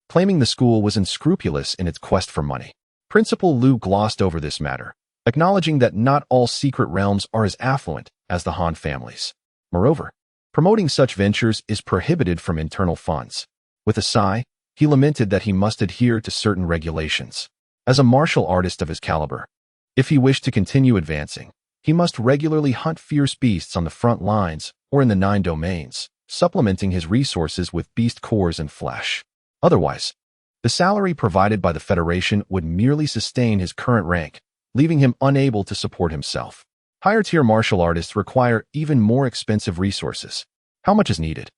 Claiming the school was unscrupulous in its quest for money. Principal Lu glossed over this matter, acknowledging that not all secret realms are as affluent as the Han families. Moreover, promoting such ventures is prohibited from internal funds. With a sigh, he lamented that he must adhere to certain regulations. As a martial artist of his caliber, if he wished to continue advancing, he must regularly hunt fierce beasts on the front lines or in the 9 domains, supplementing his resources with beast cores and flesh. Otherwise, the salary provided by the Federation would merely sustain his current rank, leaving him unable to support himself. Higher-tier martial artists require even more expensive resources. How much is needed?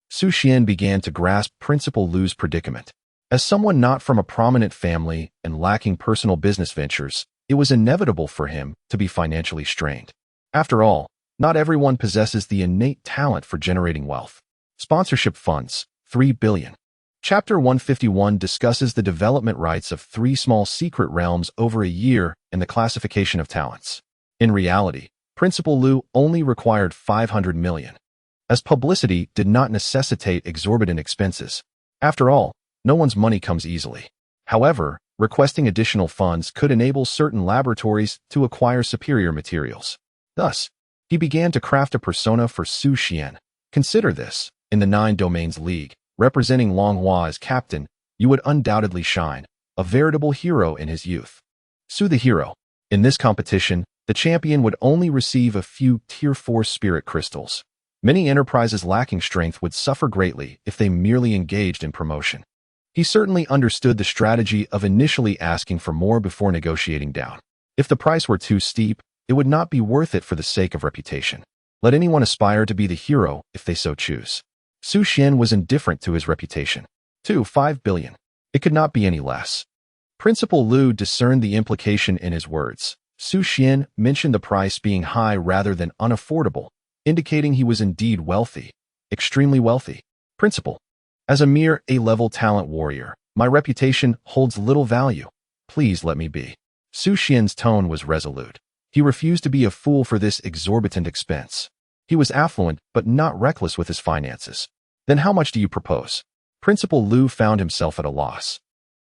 Su Xuan began to grasp Principal Lu's predicament. As someone not from a prominent family and lacking personal business ventures, it was inevitable for him to be financially strained. After all, not everyone possesses the innate talent for generating wealth. Sponsorship funds, 3 billion. Chapter 151 discusses the development rights of 3 small secret realms over a year and the classification of talents. In reality, Principal Lu only required 500 million, as publicity did not necessitate exorbitant expenses. After all, no one's money comes easily. However, requesting additional funds could enable certain laboratories to acquire superior materials. Thus, he began to craft a persona for Su Xuan. Consider this, in the 9 Domains League, representing Longhua as captain, you would undoubtedly shine, a veritable hero in his youth. Su the hero. In this competition, the champion would only receive a few Tier 4 spirit crystals. Many enterprises lacking strength would suffer greatly if they merely engaged in promotion. He certainly understood the strategy of initially asking for more before negotiating down. If the price were too steep, it would not be worth it for the sake of reputation. Let anyone aspire to be the hero if they so choose. Su Xuan was indifferent to his reputation. 5 billion. It could not be any less. Principal Lu discerned the implication in his words. Su Xuan mentioned the price being high rather than unaffordable, indicating he was indeed wealthy, extremely wealthy. Principal, as a mere A-level talent warrior, my reputation holds little value. Please let me be. Su Xuan's tone was resolute. He refused to be a fool for this exorbitant expense. He was affluent, but not reckless with his finances. Then how much do you propose? Principal Lu found himself at a loss.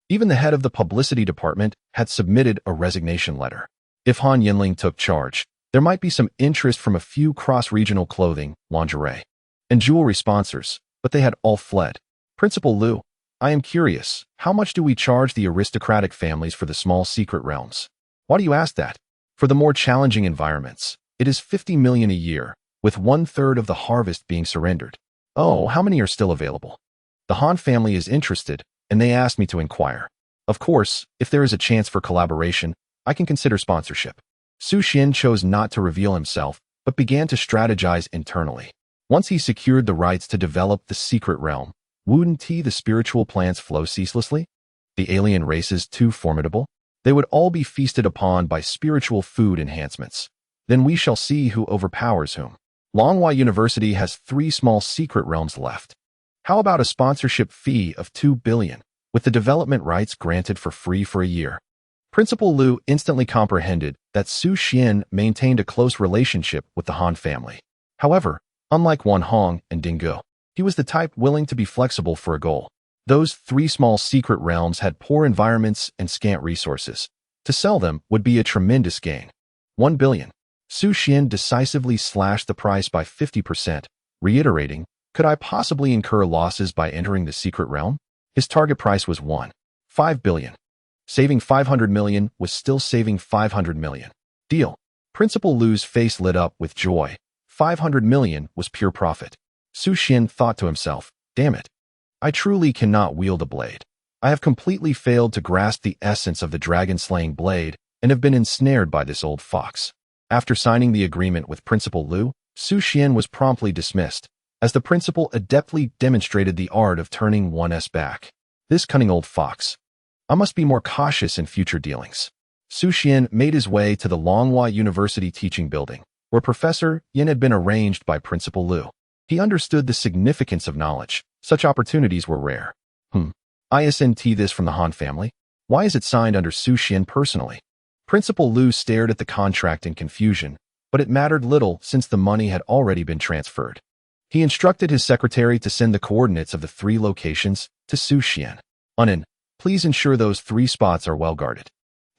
Even the head of the publicity department had submitted a resignation letter. If Han Yanling took charge, there might be some interest from a few cross-regional clothing, lingerie, and jewelry sponsors, but they had all fled. Principal Lu, I am curious, how much do we charge the aristocratic families for the small secret realms? Why do you ask that? For the more challenging environments, it is 50 million a year, with 1/3 of the harvest being surrendered. Oh, how many are still available? The Han family is interested, and they asked me to inquire. Of course, if there is a chance for collaboration, I can consider sponsorship. Su Xuan chose not to reveal himself, but began to strategize internally. Once he secured the rights to develop the secret realm, wouldn't the spiritual plants flow ceaselessly? The alien races too formidable? They would all be feasted upon by spiritual food enhancements. Then we shall see who overpowers whom. Longhua University has 3 small secret realms left. How about a sponsorship fee of 2 billion, with the development rights granted for free for a year? Principal Lu instantly comprehended that Su Xuan maintained a close relationship with the Han family. However, unlike Wan Hong and Dingo, he was the type willing to be flexible for a goal. Those 3 small secret realms had poor environments and scant resources. To sell them would be a tremendous gain. 1 billion. Su Xuan decisively slashed the price by 50%, reiterating, could I possibly incur losses by entering the secret realm? His target price was 1.5 billion. Saving 500 million was still saving 500 million. Deal. Principal Lu's face lit up with joy. 500 million was pure profit. Su Xuan thought to himself, damn it. I truly cannot wield a blade. I have completely failed to grasp the essence of the dragon-slaying blade and have been ensnared by this old fox. After signing the agreement with Principal Lu, Su Xuan was promptly dismissed, as the principal adeptly demonstrated the art of turning one's back. This cunning old fox. I must be more cautious in future dealings. Su Xuan made his way to the Longhua University teaching building, where Professor Yin had been arranged by Principal Lu. He understood the significance of knowledge. Such opportunities were rare. ISNT this from the Han family? Why is it signed under Su Xuan personally? Principal Lu stared at the contract in confusion, but it mattered little since the money had already been transferred. He instructed his secretary to send the coordinates of the 3 locations to Su Xuan. Please ensure those 3 spots are well guarded.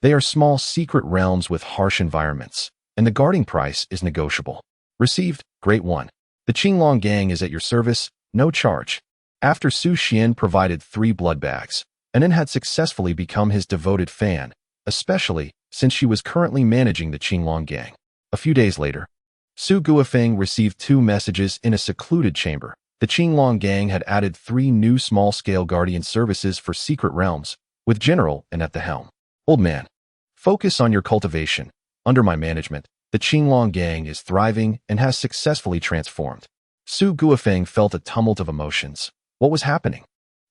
They are small secret realms with harsh environments, and the guarding price is negotiable. Received, Great One. The Qinglong gang is at your service, no charge. After Su Xuan provided 3 blood bags, and then had successfully become his devoted fan, especially since she was currently managing the Qinglong gang. A few days later, Su Guofeng received 2 messages in a secluded chamber. The Qinglong gang had added 3 new small-scale guardian services for secret realms, with General and at the helm. Old man, focus on your cultivation. Under my management, the Qinglong gang is thriving and has successfully transformed. Su Guofeng felt a tumult of emotions. What was happening?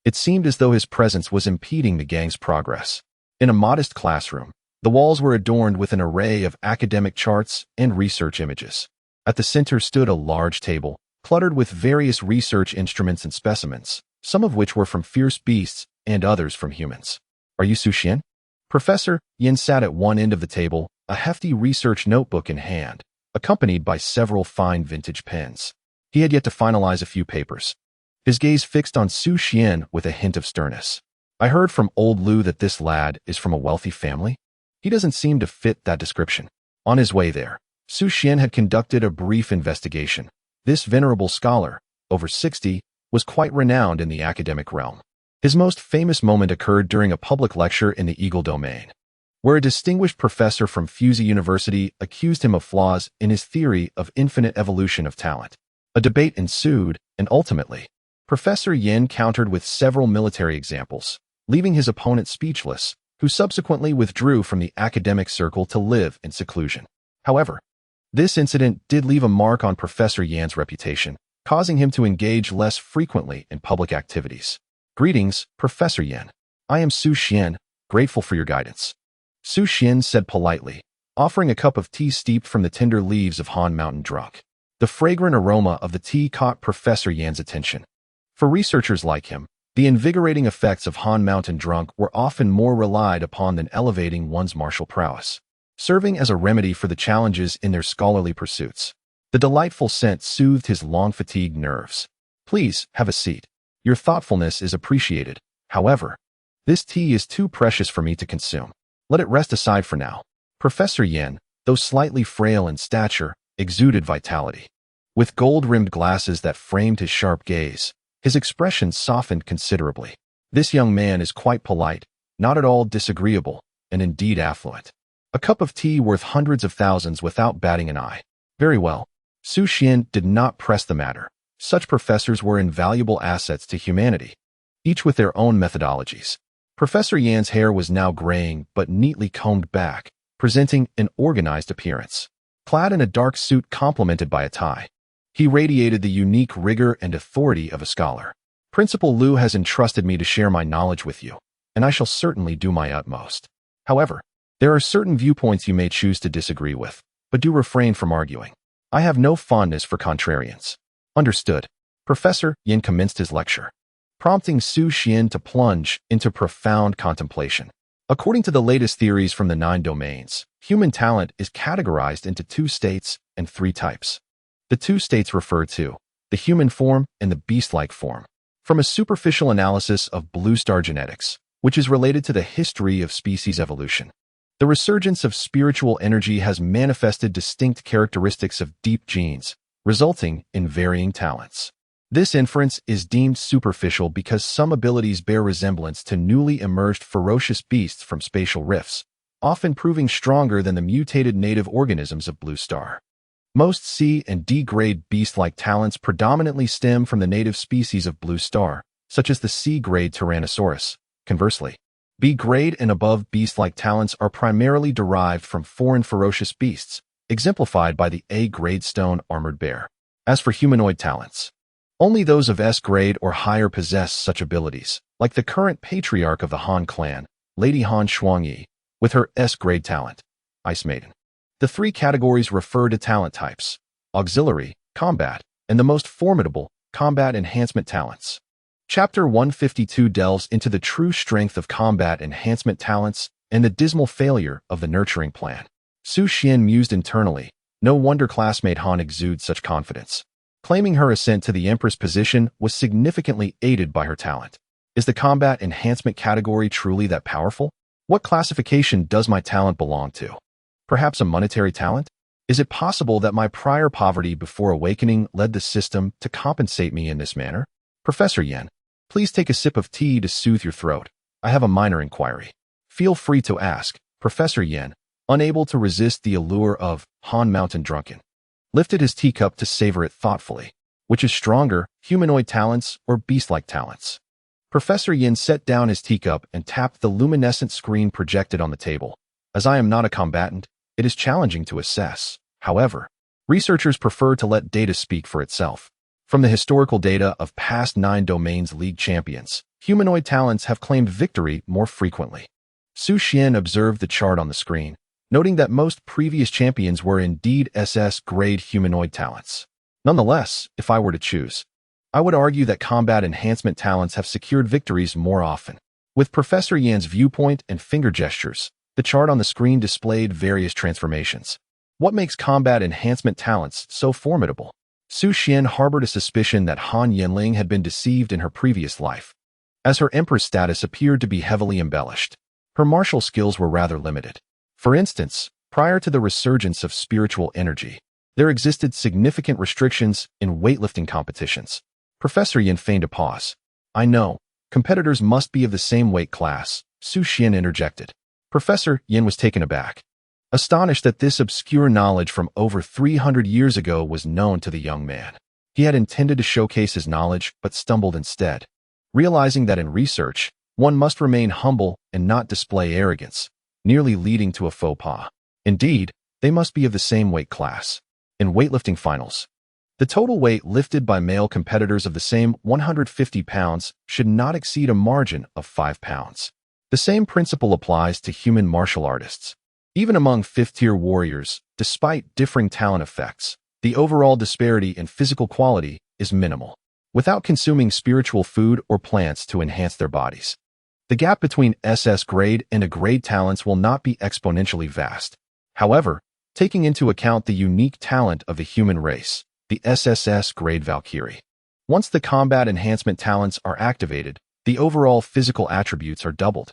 It seemed as though his presence was impeding the gang's progress. In a modest classroom, the walls were adorned with an array of academic charts and research images. At the center stood a large table, cluttered with various research instruments and specimens, some of which were from fierce beasts and others from humans. Are you Su Xuan? Professor Yin sat at one end of the table, a hefty research notebook in hand, accompanied by several fine vintage pens. He had yet to finalize a few papers. His gaze fixed on Su Xuan with a hint of sternness. I heard from old Lu that this lad is from a wealthy family. He doesn't seem to fit that description. On his way there, Su Xuan had conducted a brief investigation. This venerable scholar, over 60, was quite renowned in the academic realm. His most famous moment occurred during a public lecture in the Eagle Domain, where a distinguished professor from Fusey University accused him of flaws in his theory of infinite evolution of talent. A debate ensued, and ultimately, Professor Yin countered with several military examples, leaving his opponent speechless, who subsequently withdrew from the academic circle to live in seclusion. However, this incident did leave a mark on Professor Yan's reputation, causing him to engage less frequently in public activities. Greetings, Professor Yan. I am Su Xuan, grateful for your guidance. Su Xuan said politely, offering a cup of tea steeped from the tender leaves of Han Mountain Drunk. The fragrant aroma of the tea caught Professor Yan's attention. For researchers like him, the invigorating effects of Han Mountain Drunk were often more relied upon than elevating one's martial prowess, serving as a remedy for the challenges in their scholarly pursuits. The delightful scent soothed his long-fatigued nerves. Please, have a seat. Your thoughtfulness is appreciated. However, this tea is too precious for me to consume. Let it rest aside for now. Professor Yin, though slightly frail in stature, exuded vitality. With gold-rimmed glasses that framed his sharp gaze, his expression softened considerably. This young man is quite polite, not at all disagreeable, and indeed affluent. A cup of tea worth hundreds of thousands without batting an eye. Very well. Su Xuan did not press the matter. Such professors were invaluable assets to humanity, each with their own methodologies. Professor Yan's hair was now graying but neatly combed back, presenting an organized appearance. Clad in a dark suit complemented by a tie, he radiated the unique rigor and authority of a scholar. Principal Lu has entrusted me to share my knowledge with you, and I shall certainly do my utmost. However, there are certain viewpoints you may choose to disagree with, but do refrain from arguing. I have no fondness for contrarians. Understood. Professor Yin commenced his lecture, prompting Su Xuan to plunge into profound contemplation. According to the latest theories from the 9 domains, human talent is categorized into 2 states and 3 types. The 2 states refer to the human form and the beast-like form. From a superficial analysis of Blue Star genetics, which is related to the history of species evolution, the resurgence of spiritual energy has manifested distinct characteristics of deep genes, resulting in varying talents. This inference is deemed superficial because some abilities bear resemblance to newly emerged ferocious beasts from spatial rifts, often proving stronger than the mutated native organisms of Blue Star. Most C and D grade beast-like talents predominantly stem from the native species of Blue Star, such as the C grade Tyrannosaurus. Conversely, B grade and above beast-like talents are primarily derived from foreign ferocious beasts, exemplified by the A grade stone armored bear. As for humanoid talents, only those of S grade or higher possess such abilities, like the current patriarch of the Han clan, Lady Han Shuangyi, with her S grade talent, Ice Maiden. The three categories refer to talent types: auxiliary, combat, and the most formidable, combat enhancement talents. Chapter 152 delves into the true strength of combat enhancement talents and the dismal failure of the nurturing plan. Su Xuan mused internally. No wonder classmate Han exudes such confidence. Claiming her ascent to the Empress position was significantly aided by her talent. Is the combat enhancement category truly that powerful? What classification does my talent belong to? Perhaps a monetary talent? Is it possible that my prior poverty before awakening led the system to compensate me in this manner? Professor Yan, please take a sip of tea to soothe your throat. I have a minor inquiry. Feel free to ask. Professor Yan, unable to resist the allure of Han Mountain Drunken, lifted his teacup to savor it thoughtfully. Which is stronger, humanoid talents or beast-like talents? Professor Yin set down his teacup and tapped the luminescent screen projected on the table. As I am not a combatant, it is challenging to assess. However, researchers prefer to let data speak for itself. From the historical data of past 9 Domains League champions, humanoid talents have claimed victory more frequently. Su Xuan observed the chart on the screen, noting that most previous champions were indeed SS-grade humanoid talents. Nonetheless, if I were to choose, I would argue that combat enhancement talents have secured victories more often. With Professor Yan's viewpoint and finger gestures, the chart on the screen displayed various transformations. What makes combat enhancement talents so formidable? Su Xuan harbored a suspicion that Han Yanling had been deceived in her previous life, as her empress status appeared to be heavily embellished. Her martial skills were rather limited. For instance, prior to the resurgence of spiritual energy, there existed significant restrictions in weightlifting competitions. Professor Yin feigned a pause. I know, competitors must be of the same weight class, Su Xuan interjected. Professor Yin was taken aback, astonished that this obscure knowledge from over 300 years ago was known to the young man. He had intended to showcase his knowledge, but stumbled instead, realizing that in research, one must remain humble and not display arrogance, nearly leading to a faux pas. Indeed, they must be of the same weight class. In weightlifting finals, the total weight lifted by male competitors of the same 150 pounds should not exceed a margin of 5 pounds. The same principle applies to human martial artists. Even among fifth-tier warriors, despite differing talent effects, the overall disparity in physical quality is minimal. Without consuming spiritual food or plants to enhance their bodies, the gap between SS grade and A grade talents will not be exponentially vast. However, taking into account the unique talent of the human race, the SSS grade Valkyrie. Once the combat enhancement talents are activated, the overall physical attributes are doubled.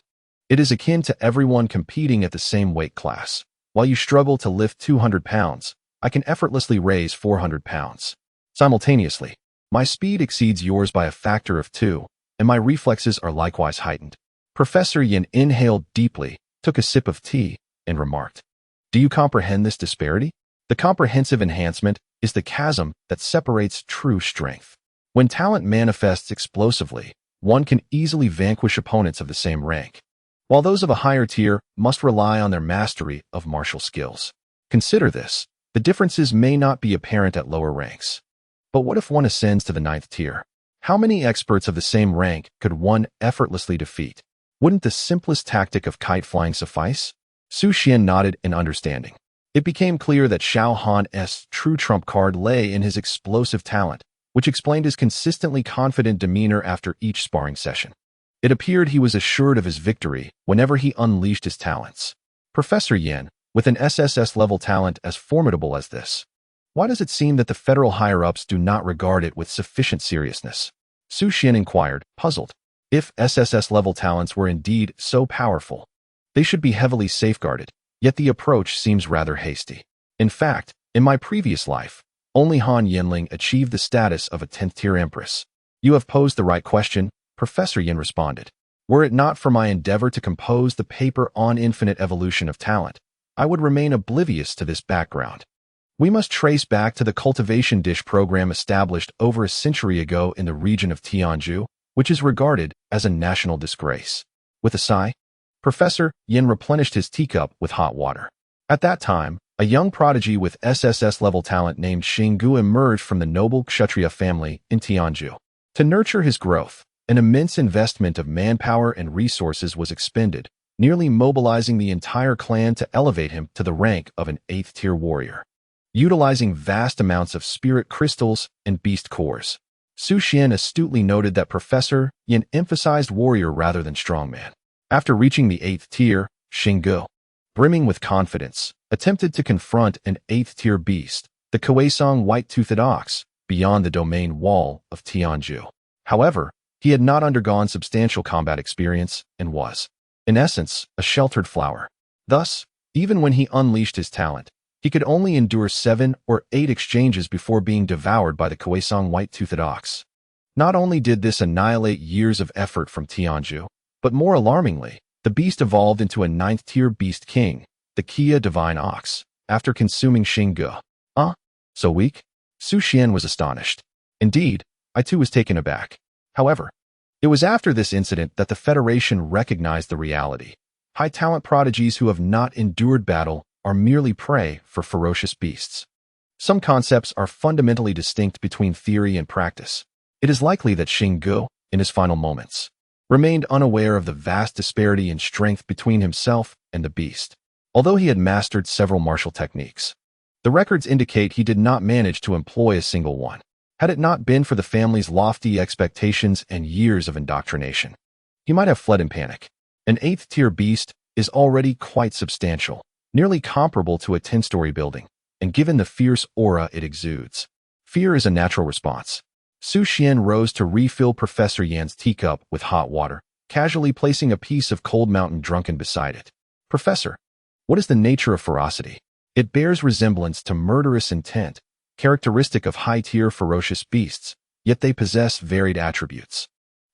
It is akin to everyone competing at the same weight class. While you struggle to lift 200 pounds, I can effortlessly raise 400 pounds. Simultaneously, my speed exceeds yours by a factor of 2, and my reflexes are likewise heightened. Professor Yin inhaled deeply, took a sip of tea, and remarked, do you comprehend this disparity? The comprehensive enhancement is the chasm that separates true strength. When talent manifests explosively, one can easily vanquish opponents of the same rank, while those of a higher tier must rely on their mastery of martial skills. Consider this. The differences may not be apparent at lower ranks. But what if one ascends to the 9th tier? How many experts of the same rank could one effortlessly defeat? Wouldn't the simplest tactic of kite flying suffice? Su Xuan nodded in understanding. It became clear that Xiao Han's true trump card lay in his explosive talent, which explained his consistently confident demeanor after each sparring session. It appeared he was assured of his victory whenever he unleashed his talents. Professor Yan, with an SSS-level talent as formidable as this, why does it seem that the federal higher-ups do not regard it with sufficient seriousness? Su Xuan inquired, puzzled. If SSS-level talents were indeed so powerful, they should be heavily safeguarded, yet the approach seems rather hasty. In fact, in my previous life, only Han Yanling achieved the status of a 10th-tier empress. You have posed the right question, Professor Yin responded. Were it not for my endeavor to compose the paper on infinite evolution of talent, I would remain oblivious to this background. We must trace back to the cultivation dish program established over a century ago in the region of Tianzhu, which is regarded as a national disgrace. With a sigh, Professor Yin replenished his teacup with hot water. At that time, a young prodigy with SSS-level talent named Xinggu emerged from the noble Kshatriya family in Tianzhu. To nurture his growth, an immense investment of manpower and resources was expended, nearly mobilizing the entire clan to elevate him to the rank of an 8th-tier warrior. Utilizing vast amounts of spirit crystals and beast cores, Su Xuan astutely noted that Professor Yin emphasized warrior rather than strongman. After reaching the 8th tier, Xinggu, brimming with confidence, attempted to confront an 8th-tier beast, the Kueisong white-toothed ox, beyond the domain wall of Tianzhu. However, he had not undergone substantial combat experience and was, in essence, a sheltered flower. Thus, even when he unleashed his talent, he could only endure 7 or 8 exchanges before being devoured by the Kueisong white-toothed ox. Not only did this annihilate years of effort from Tianzhu, but more alarmingly, the beast evolved into a 9th-tier beast king, the Kia Divine Ox, after consuming Xinggu. So weak? Su Xuan was astonished. Indeed, I too was taken aback. However, it was after this incident that the Federation recognized the reality. High-talent prodigies who have not endured battle are merely prey for ferocious beasts. Some concepts are fundamentally distinct between theory and practice. It is likely that Xinggu, in his final moments, remained unaware of the vast disparity in strength between himself and the beast. Although he had mastered several martial techniques, the records indicate he did not manage to employ a single one. Had it not been for the family's lofty expectations and years of indoctrination, he might have fled in panic. An 8th-tier beast is already quite substantial, nearly comparable to a 10-story building, and given the fierce aura it exudes, fear is a natural response. Su Xuan rose to refill Professor Yan's teacup with hot water, casually placing a piece of cold mountain drunken beside it. Professor, what is the nature of ferocity? It bears resemblance to murderous intent, characteristic of high-tier ferocious beasts, yet they possess varied attributes.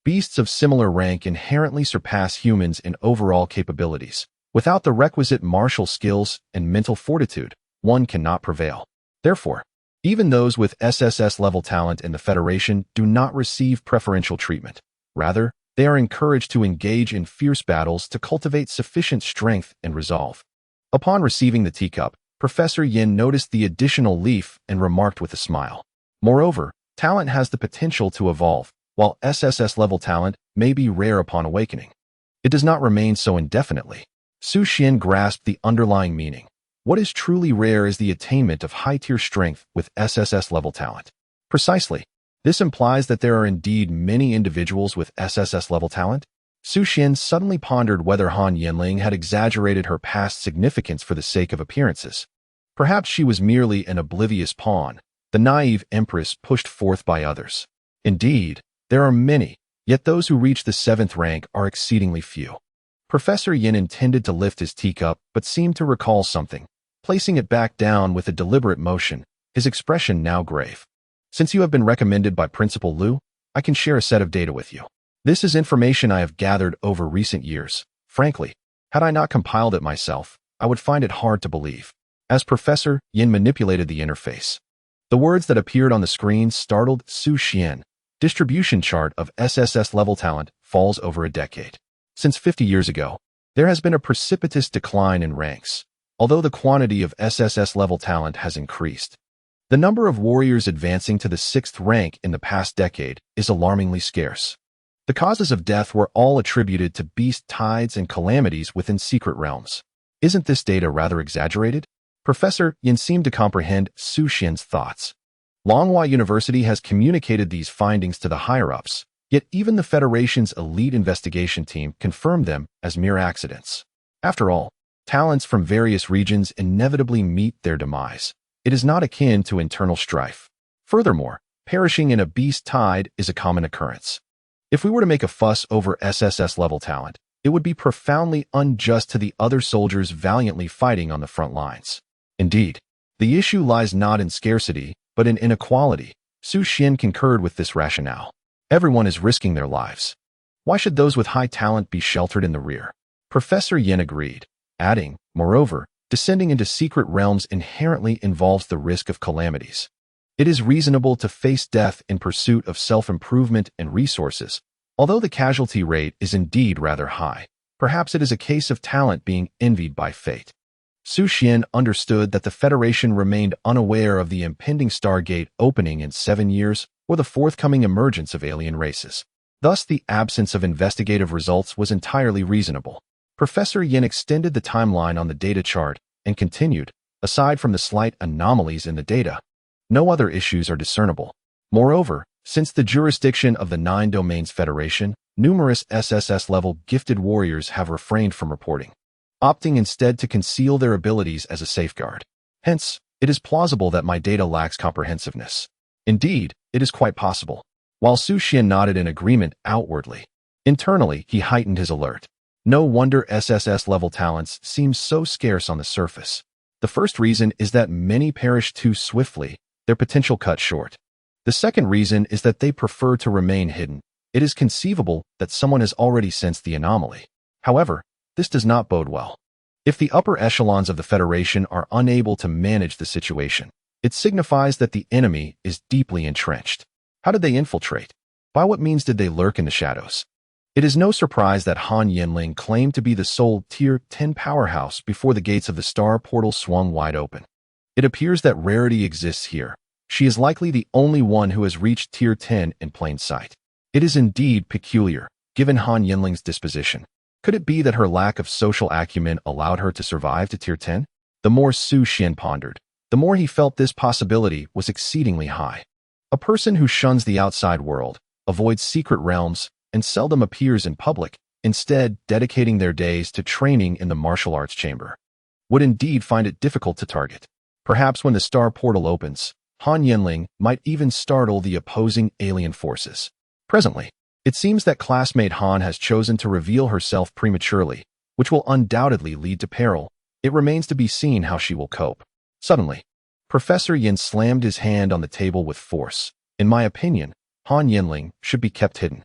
Beasts of similar rank inherently surpass humans in overall capabilities. Without the requisite martial skills and mental fortitude, one cannot prevail. Therefore, even those with SSS-level talent in the Federation do not receive preferential treatment. Rather, they are encouraged to engage in fierce battles to cultivate sufficient strength and resolve. Upon receiving the teacup, Professor Yin noticed the additional leaf and remarked with a smile. Moreover, talent has the potential to evolve, while SSS-level talent may be rare upon awakening. It does not remain so indefinitely. Su Xuan grasped the underlying meaning. What is truly rare is the attainment of high-tier strength with SSS-level talent. Precisely. This implies that there are indeed many individuals with SSS-level talent. Su Xuan suddenly pondered whether Han Yanling had exaggerated her past significance for the sake of appearances. Perhaps she was merely an oblivious pawn, the naive empress pushed forth by others. Indeed, there are many, yet those who reach the 7th rank are exceedingly few. Professor Yin intended to lift his teacup but seemed to recall something. Placing it back down with a deliberate motion, his expression now grave. Since you have been recommended by Principal Liu, I can share a set of data with you. This is information I have gathered over recent years. Frankly, had I not compiled it myself, I would find it hard to believe. As Professor Yin manipulated the interface, the words that appeared on the screen startled Su Xuan. Distribution chart of SSS-level talent falls over a decade. Since 50 years ago, there has been a precipitous decline in ranks. Although the quantity of SSS-level talent has increased, the number of warriors advancing to the 6th rank in the past decade is alarmingly scarce. The causes of death were all attributed to beast tides and calamities within secret realms. Isn't this data rather exaggerated? Professor Yin seemed to comprehend Su Xuan's thoughts. Longhua University has communicated these findings to the higher-ups, yet even the Federation's elite investigation team confirmed them as mere accidents. After all, talents from various regions inevitably meet their demise. It is not akin to internal strife. Furthermore, perishing in a beast tide is a common occurrence. If we were to make a fuss over SSS-level talent, it would be profoundly unjust to the other soldiers valiantly fighting on the front lines. Indeed, the issue lies not in scarcity, but in inequality. Su Xuan concurred with this rationale. Everyone is risking their lives. Why should those with high talent be sheltered in the rear? Professor Yin agreed, adding, moreover, Descending into secret realms inherently involves the risk of calamities. It is reasonable to face death in pursuit of self-improvement and resources, although the casualty rate is indeed rather high. Perhaps it is a case of talent being envied by fate. Su Xuan understood that the Federation remained unaware of the impending Stargate opening in 7 years or the forthcoming emergence of alien races. Thus, the absence of investigative results was entirely reasonable. Professor Yin extended the timeline on the data chart and continued, aside from the slight anomalies in the data, no other issues are discernible. Moreover, since the jurisdiction of the 9 Domains Federation, numerous SSS-level gifted warriors have refrained from reporting, opting instead to conceal their abilities as a safeguard. Hence, it is plausible that my data lacks comprehensiveness. Indeed, it is quite possible. While Su Xuan nodded in agreement outwardly, internally he heightened his alert. No wonder SSS-level talents seem so scarce on the surface. The first reason is that many perish too swiftly, their potential cut short. The second reason is that they prefer to remain hidden. It is conceivable that someone has already sensed the anomaly. However, this does not bode well. If the upper echelons of the Federation are unable to manage the situation, it signifies that the enemy is deeply entrenched. How did they infiltrate? By what means did they lurk in the shadows? It is no surprise that Han Yanling claimed to be the sole Tier 10 powerhouse before the gates of the star portal swung wide open. It appears that rarity exists here. She is likely the only one who has reached Tier 10 in plain sight. It is indeed peculiar, given Han Yanling's disposition. Could it be that her lack of social acumen allowed her to survive to Tier 10? The more Su Xuan pondered, the more he felt this possibility was exceedingly high. A person who shuns the outside world, avoids secret realms, and seldom appears in public, instead dedicating their days to training in the martial arts chamber, would indeed find it difficult to target. Perhaps when the star portal opens, Han Yanling might even startle the opposing alien forces. Presently, it seems that classmate Han has chosen to reveal herself prematurely, which will undoubtedly lead to peril. It remains to be seen how she will cope. Suddenly, Professor Yin slammed his hand on the table with force. In my opinion, Han Yanling should be kept hidden.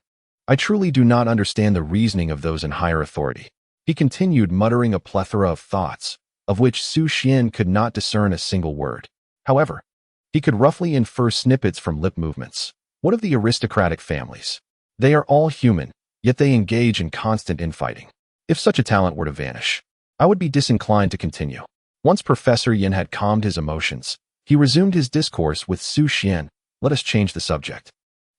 I truly do not understand the reasoning of those in higher authority. He continued muttering a plethora of thoughts, of which Su Xuan could not discern a single word. However, he could roughly infer snippets from lip movements. What of the aristocratic families? They are all human, yet they engage in constant infighting. If such a talent were to vanish, I would be disinclined to continue. Once Professor Yin had calmed his emotions, he resumed his discourse with Su Xuan. Let us change the subject.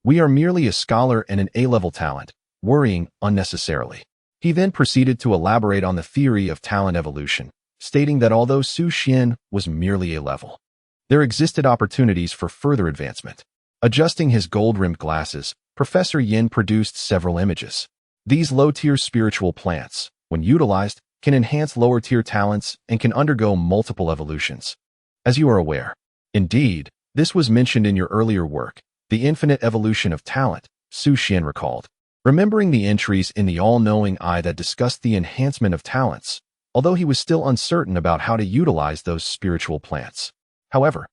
We are merely a scholar and an A-level talent, worrying unnecessarily. He then proceeded to elaborate on the theory of talent evolution, stating that although Su Xuan was merely A-level, there existed opportunities for further advancement. Adjusting his gold-rimmed glasses, Professor Yin produced several images. These low-tier spiritual plants, when utilized, can enhance lower-tier talents and can undergo multiple evolutions. As you are aware, indeed, this was mentioned in your earlier work, The Infinite Evolution of Talent, Su Xuan recalled. Remembering the entries in the all-knowing eye that discussed the enhancement of talents, although he was still uncertain about how to utilize those spiritual plants. However,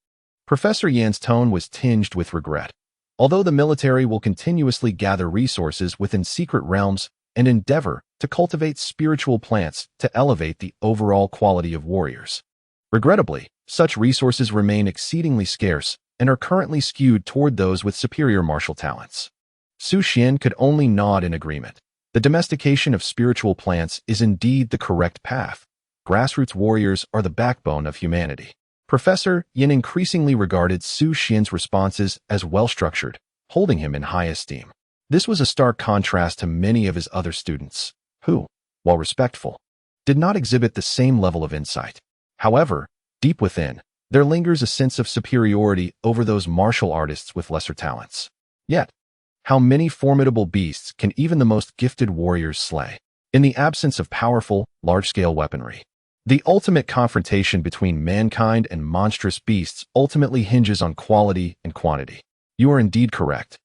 Professor Yan's tone was tinged with regret. Although the military will continuously gather resources within secret realms and endeavor to cultivate spiritual plants to elevate the overall quality of warriors, regrettably, such resources remain exceedingly scarce and are currently skewed toward those with superior martial talents. Su Xuan could only nod in agreement. The domestication of spiritual plants is indeed the correct path. Grassroots warriors are the backbone of humanity. Professor Yin increasingly regarded Su Xuan's responses as well-structured, holding him in high esteem. This was a stark contrast to many of his other students, who, while respectful, did not exhibit the same level of insight. However, deep within, there lingers a sense of superiority over those martial artists with lesser talents. Yet, how many formidable beasts can even the most gifted warriors slay? In the absence of powerful, large-scale weaponry, the ultimate confrontation between mankind and monstrous beasts ultimately hinges on quality and quantity. You are indeed correct.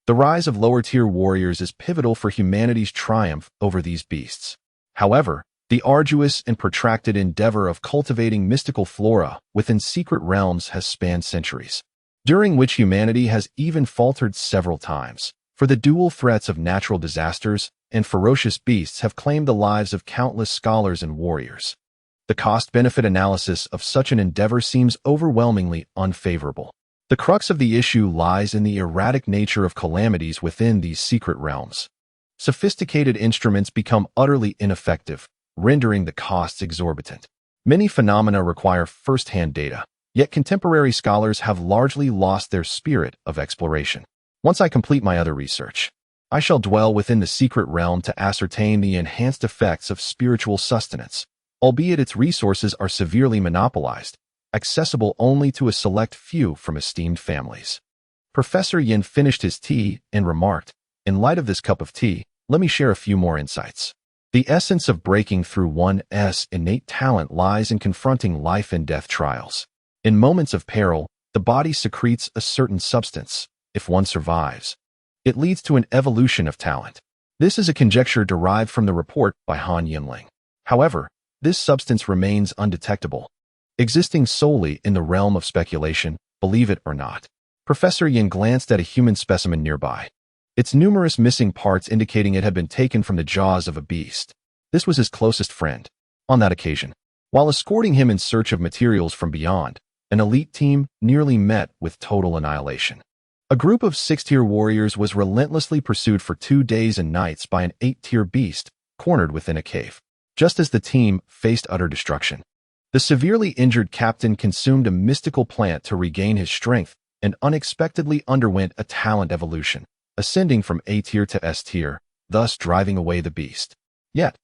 The rise of lower-tier warriors is pivotal for humanity's triumph over these beasts. However, the arduous and protracted endeavor of cultivating mystical flora within secret realms has spanned centuries, during which humanity has even faltered several times, for the dual threats of natural disasters and ferocious beasts have claimed the lives of countless scholars and warriors. The cost-benefit analysis of such an endeavor seems overwhelmingly unfavorable. The crux of the issue lies in the erratic nature of calamities within these secret realms. Sophisticated instruments become utterly ineffective, rendering the costs exorbitant. Many phenomena require first-hand data, yet contemporary scholars have largely lost their spirit of exploration. Once I complete my other research, I shall dwell within the secret realm to ascertain the enhanced effects of spiritual sustenance, albeit its resources are severely monopolized, accessible only to a select few from esteemed families. Professor Yin finished his tea and remarked, "In light of this cup of tea, let me share a few more insights. The essence of breaking through one's innate talent lies in confronting life and death trials. In moments of peril, the body secretes a certain substance. If one survives, it leads to an evolution of talent. This is a conjecture derived from the report by Han Yanling. However, this substance remains undetectable, existing solely in the realm of speculation, believe it or not." Professor Yin glanced at a human specimen nearby, its numerous missing parts indicating it had been taken from the jaws of a beast. This was his closest friend. On that occasion, while escorting him in search of materials from beyond, an elite team nearly met with total annihilation. A group of 6-tier warriors was relentlessly pursued for 2 days and nights by an 8-tier beast, cornered within a cave. Just as the team faced utter destruction, the severely injured captain consumed a mystical plant to regain his strength and unexpectedly underwent a talent evolution, ascending from A-tier to S-tier, thus driving away the beast. Yet,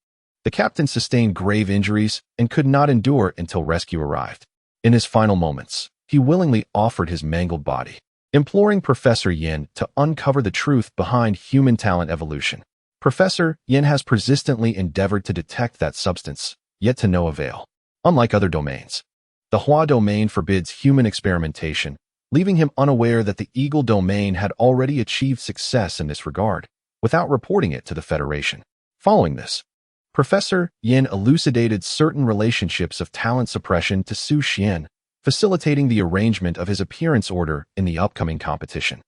the captain sustained grave injuries and could not endure until rescue arrived. In his final moments, he willingly offered his mangled body, imploring Professor Yin to uncover the truth behind human talent evolution. Professor Yin has persistently endeavored to detect that substance, yet to no avail. Unlike other domains, the Hua domain forbids human experimentation, leaving him unaware that the Eagle domain had already achieved success in this regard, without reporting it to the Federation. Following this, Professor Yin elucidated certain relationships of talent suppression to Su Xuan, facilitating the arrangement of his appearance order in the upcoming competition,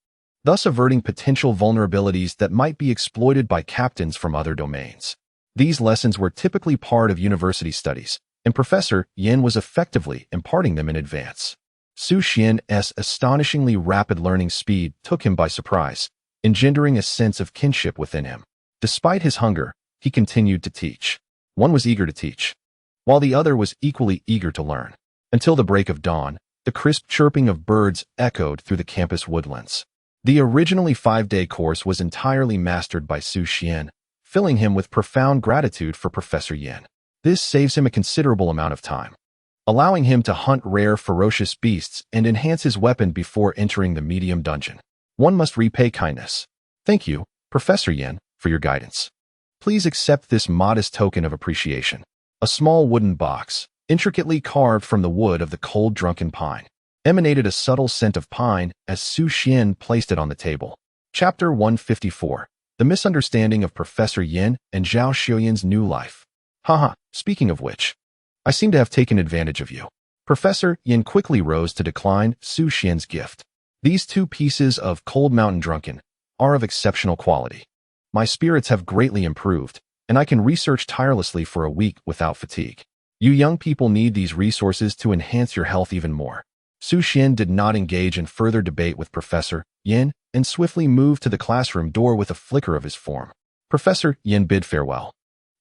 thus averting potential vulnerabilities that might be exploited by captains from other domains. These lessons were typically part of university studies, and Professor Yin was effectively imparting them in advance. Su Xuan's astonishingly rapid learning speed took him by surprise, engendering a sense of kinship within him. Despite his hunger, he continued to teach. One was eager to teach, while the other was equally eager to learn. Until the break of dawn, the crisp chirping of birds echoed through the campus woodlands. The originally 5-day course was entirely mastered by Su Xuan, filling him with profound gratitude for Professor Yin. This saves him a considerable amount of time, allowing him to hunt rare, ferocious beasts and enhance his weapon before entering the medium dungeon. One must repay kindness. Thank you, Professor Yin, for your guidance. Please accept this modest token of appreciation. A small wooden box, intricately carved from the wood of the cold drunken pine, emanated a subtle scent of pine as Su Xuan placed it on the table. Chapter 154. The Misunderstanding of Professor Yin and Zhao Xiuyin's New Life. Haha, speaking of which, I seem to have taken advantage of you. Professor Yin quickly rose to decline Su Xuan's gift. These 2 pieces of Cold Mountain Drunken are of exceptional quality. My spirits have greatly improved, and I can research tirelessly for a week without fatigue. You young people need these resources to enhance your health even more. Su Xuan did not engage in further debate with Professor Yin and swiftly moved to the classroom door with a flicker of his form. Professor Yin bid farewell,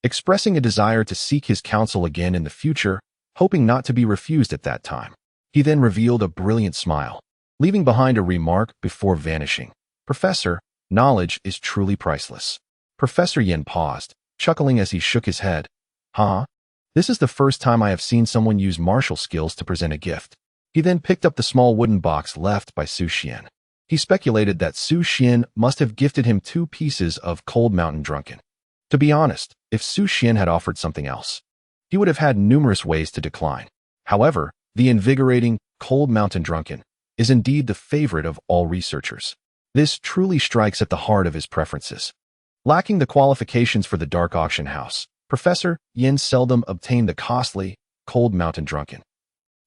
expressing a desire to seek his counsel again in the future, hoping not to be refused at that time. He then revealed a brilliant smile, leaving behind a remark before vanishing. Professor, knowledge is truly priceless. Professor Yin paused, chuckling as he shook his head. Huh? This is the first time I have seen someone use martial skills to present a gift. He then picked up the small wooden box left by Su Xuan. He speculated that Su Xuan must have gifted him 2 pieces of Cold Mountain Drunken. To be honest, if Su Xuan had offered something else, he would have had numerous ways to decline. However, the invigorating Cold Mountain Drunken is indeed the favorite of all researchers. This truly strikes at the heart of his preferences. Lacking the qualifications for the Dark Auction House, Professor Yin seldom obtained the costly Cold Mountain Drunken.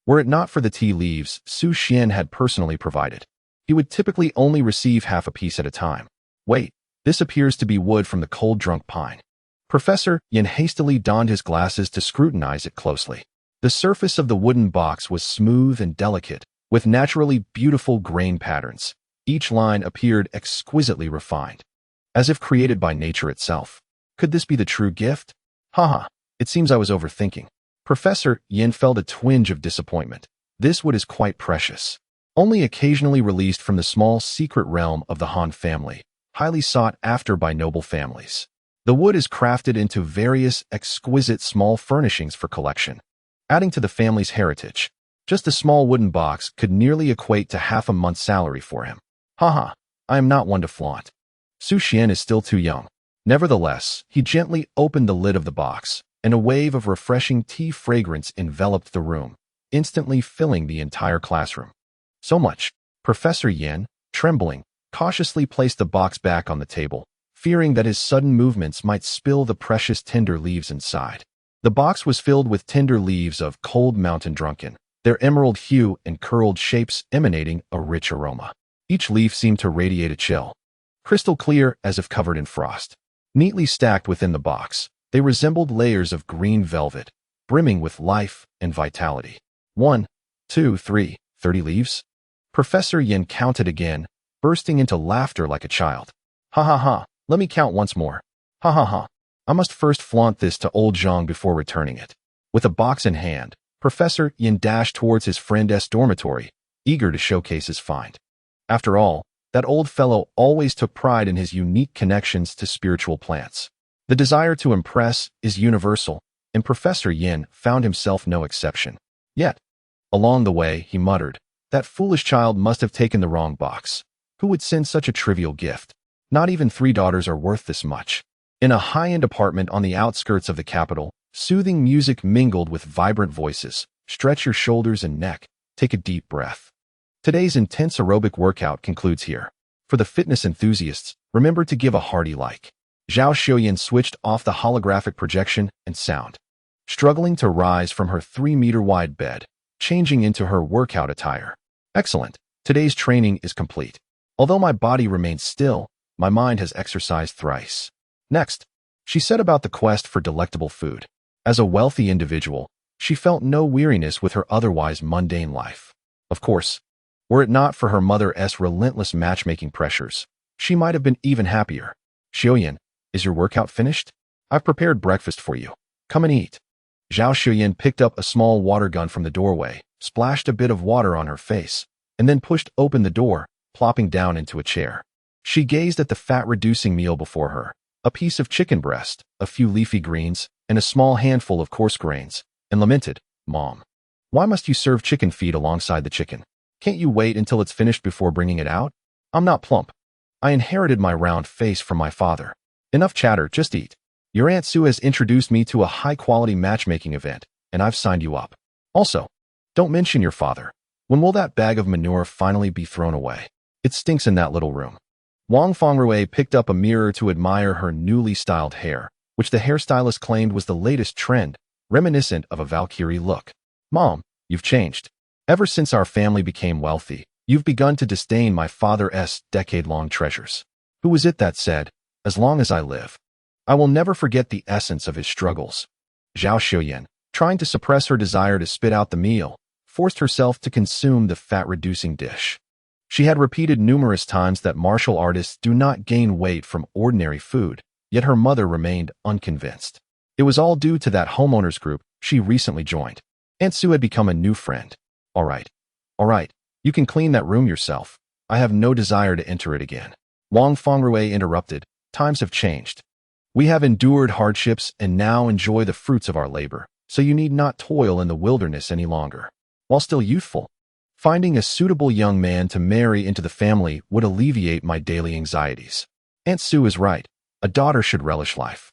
Were it not for the tea leaves Su Xuan had personally provided, he would typically only receive half a piece at a time. Wait, this appears to be wood from the cold drunk pine. Professor Yin hastily donned his glasses to scrutinize it closely. The surface of the wooden box was smooth and delicate, with naturally beautiful grain patterns. Each line appeared exquisitely refined, as if created by nature itself. Could this be the true gift? Haha, it seems I was overthinking. Professor Yin felt a twinge of disappointment. This wood is quite precious. Only occasionally released from the small secret realm of the Han family, highly sought after by noble families. The wood is crafted into various exquisite small furnishings for collection, adding to the family's heritage. Just a small wooden box could nearly equate to half a month's salary for him. Haha, I am not one to flaunt. Su Xuan is still too young. Nevertheless, he gently opened the lid of the box, and a wave of refreshing tea fragrance enveloped the room, instantly filling the entire classroom. So much. Professor Yin, trembling, cautiously placed the box back on the table, fearing that his sudden movements might spill the precious tender leaves inside. The box was filled with tender leaves of cold mountain drunken, their emerald hue and curled shapes emanating a rich aroma. Each leaf seemed to radiate a chill, crystal clear as if covered in frost. Neatly stacked within the box, they resembled layers of green velvet, brimming with life and vitality. 1, 2, 3, 30 leaves? Professor Yin counted again, bursting into laughter like a child. Ha ha ha, let me count once more. Ha ha ha. I must first flaunt this to old Zhang before returning it. With a box in hand, Professor Yin dashed towards his friend's dormitory, eager to showcase his find. After all, that old fellow always took pride in his unique connections to spiritual plants. The desire to impress is universal, and Professor Yin found himself no exception. Yet, along the way, he muttered, that foolish child must have taken the wrong box. Who would send such a trivial gift? Not even 3 daughters are worth this much. In a high-end apartment on the outskirts of the capital, soothing music mingled with vibrant voices. Stretch your shoulders and neck. Take a deep breath. Today's intense aerobic workout concludes here. For the fitness enthusiasts, remember to give a hearty like. Zhao Xiuyan switched off the holographic projection and sound. Struggling to rise from her 3-meter-wide bed, changing into her workout attire. Excellent. Today's training is complete. Although my body remains still, my mind has exercised thrice. Next, she set about the quest for delectable food. As a wealthy individual, she felt no weariness with her otherwise mundane life. Of course, were it not for her mother's relentless matchmaking pressures, she might have been even happier. Xiuyan, is your workout finished? I've prepared breakfast for you. Come and eat. Zhao Xiuyan picked up a small water gun from the doorway, splashed a bit of water on her face, and then pushed open the door, plopping down into a chair. She gazed at the fat-reducing meal before her, a piece of chicken breast, a few leafy greens, and a small handful of coarse grains, and lamented, Mom, why must you serve chicken feet alongside the chicken? Can't you wait until it's finished before bringing it out? I'm not plump. I inherited my round face from my father. Enough chatter, just eat. Your Aunt Su has introduced me to a high-quality matchmaking event, and I've signed you up. Also, don't mention your father. When will that bag of manure finally be thrown away? It stinks in that little room. Wang Fengrui picked up a mirror to admire her newly styled hair, which the hairstylist claimed was the latest trend, reminiscent of a Valkyrie look. Mom, you've changed. Ever since our family became wealthy, you've begun to disdain my father's decade-long treasures. Who was it that said, as long as I live, I will never forget the essence of his struggles? Zhao Xiuyan, trying to suppress her desire to spit out the meal, forced herself to consume the fat-reducing dish. She had repeated numerous times that martial artists do not gain weight from ordinary food, yet her mother remained unconvinced. It was all due to that homeowners group she recently joined. Aunt Su had become a new friend. All right, you can clean that room yourself. I have no desire to enter it again. Wang Fengrui interrupted. Times have changed. We have endured hardships and now enjoy the fruits of our labor, so you need not toil in the wilderness any longer. While still youthful, finding a suitable young man to marry into the family would alleviate my daily anxieties. Aunt Su is right. A daughter should relish life.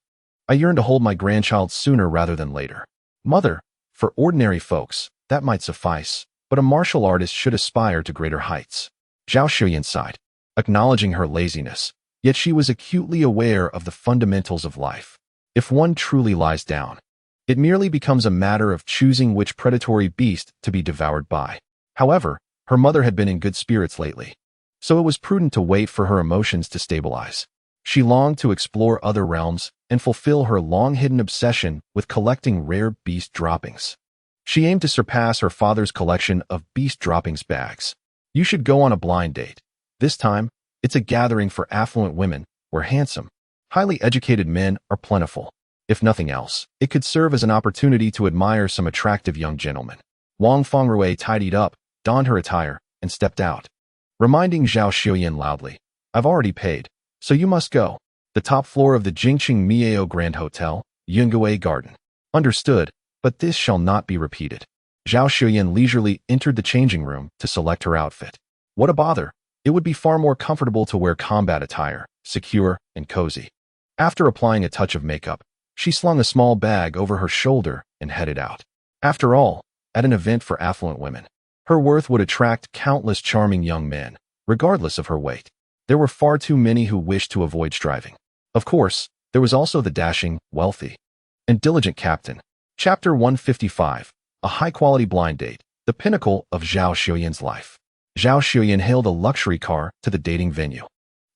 I yearn to hold my grandchild sooner rather than later. Mother, for ordinary folks, that might suffice, but a martial artist should aspire to greater heights. Zhao Xiuyan sighed, acknowledging her laziness, yet she was acutely aware of the fundamentals of life. If one truly lies down, it merely becomes a matter of choosing which predatory beast to be devoured by. However, her mother had been in good spirits lately, so it was prudent to wait for her emotions to stabilize. She longed to explore other realms and fulfill her long-hidden obsession with collecting rare beast droppings. She aimed to surpass her father's collection of beast droppings bags. You should go on a blind date. This time, it's a gathering for affluent women, where handsome, highly educated men are plentiful. If nothing else, it could serve as an opportunity to admire some attractive young gentlemen. Wang Fengrui tidied up, donned her attire, and stepped out, reminding Zhao Xuan loudly, "I've already paid, so you must go." The top floor of the Jingqing Miao Grand Hotel, Yungue Garden. Understood, but this shall not be repeated. Zhao Xuan leisurely entered the changing room to select her outfit. What a bother! It would be far more comfortable to wear combat attire, secure and cozy. After applying a touch of makeup, she slung a small bag over her shoulder and headed out. After all, at an event for affluent women, her worth would attract countless charming young men, regardless of her weight. There were far too many who wished to avoid striving. Of course, there was also the dashing, wealthy, and diligent captain. Chapter 155, a high-quality blind date, the pinnacle of Zhao Xuyan's life. Zhao Xuyan hailed a luxury car to the dating venue.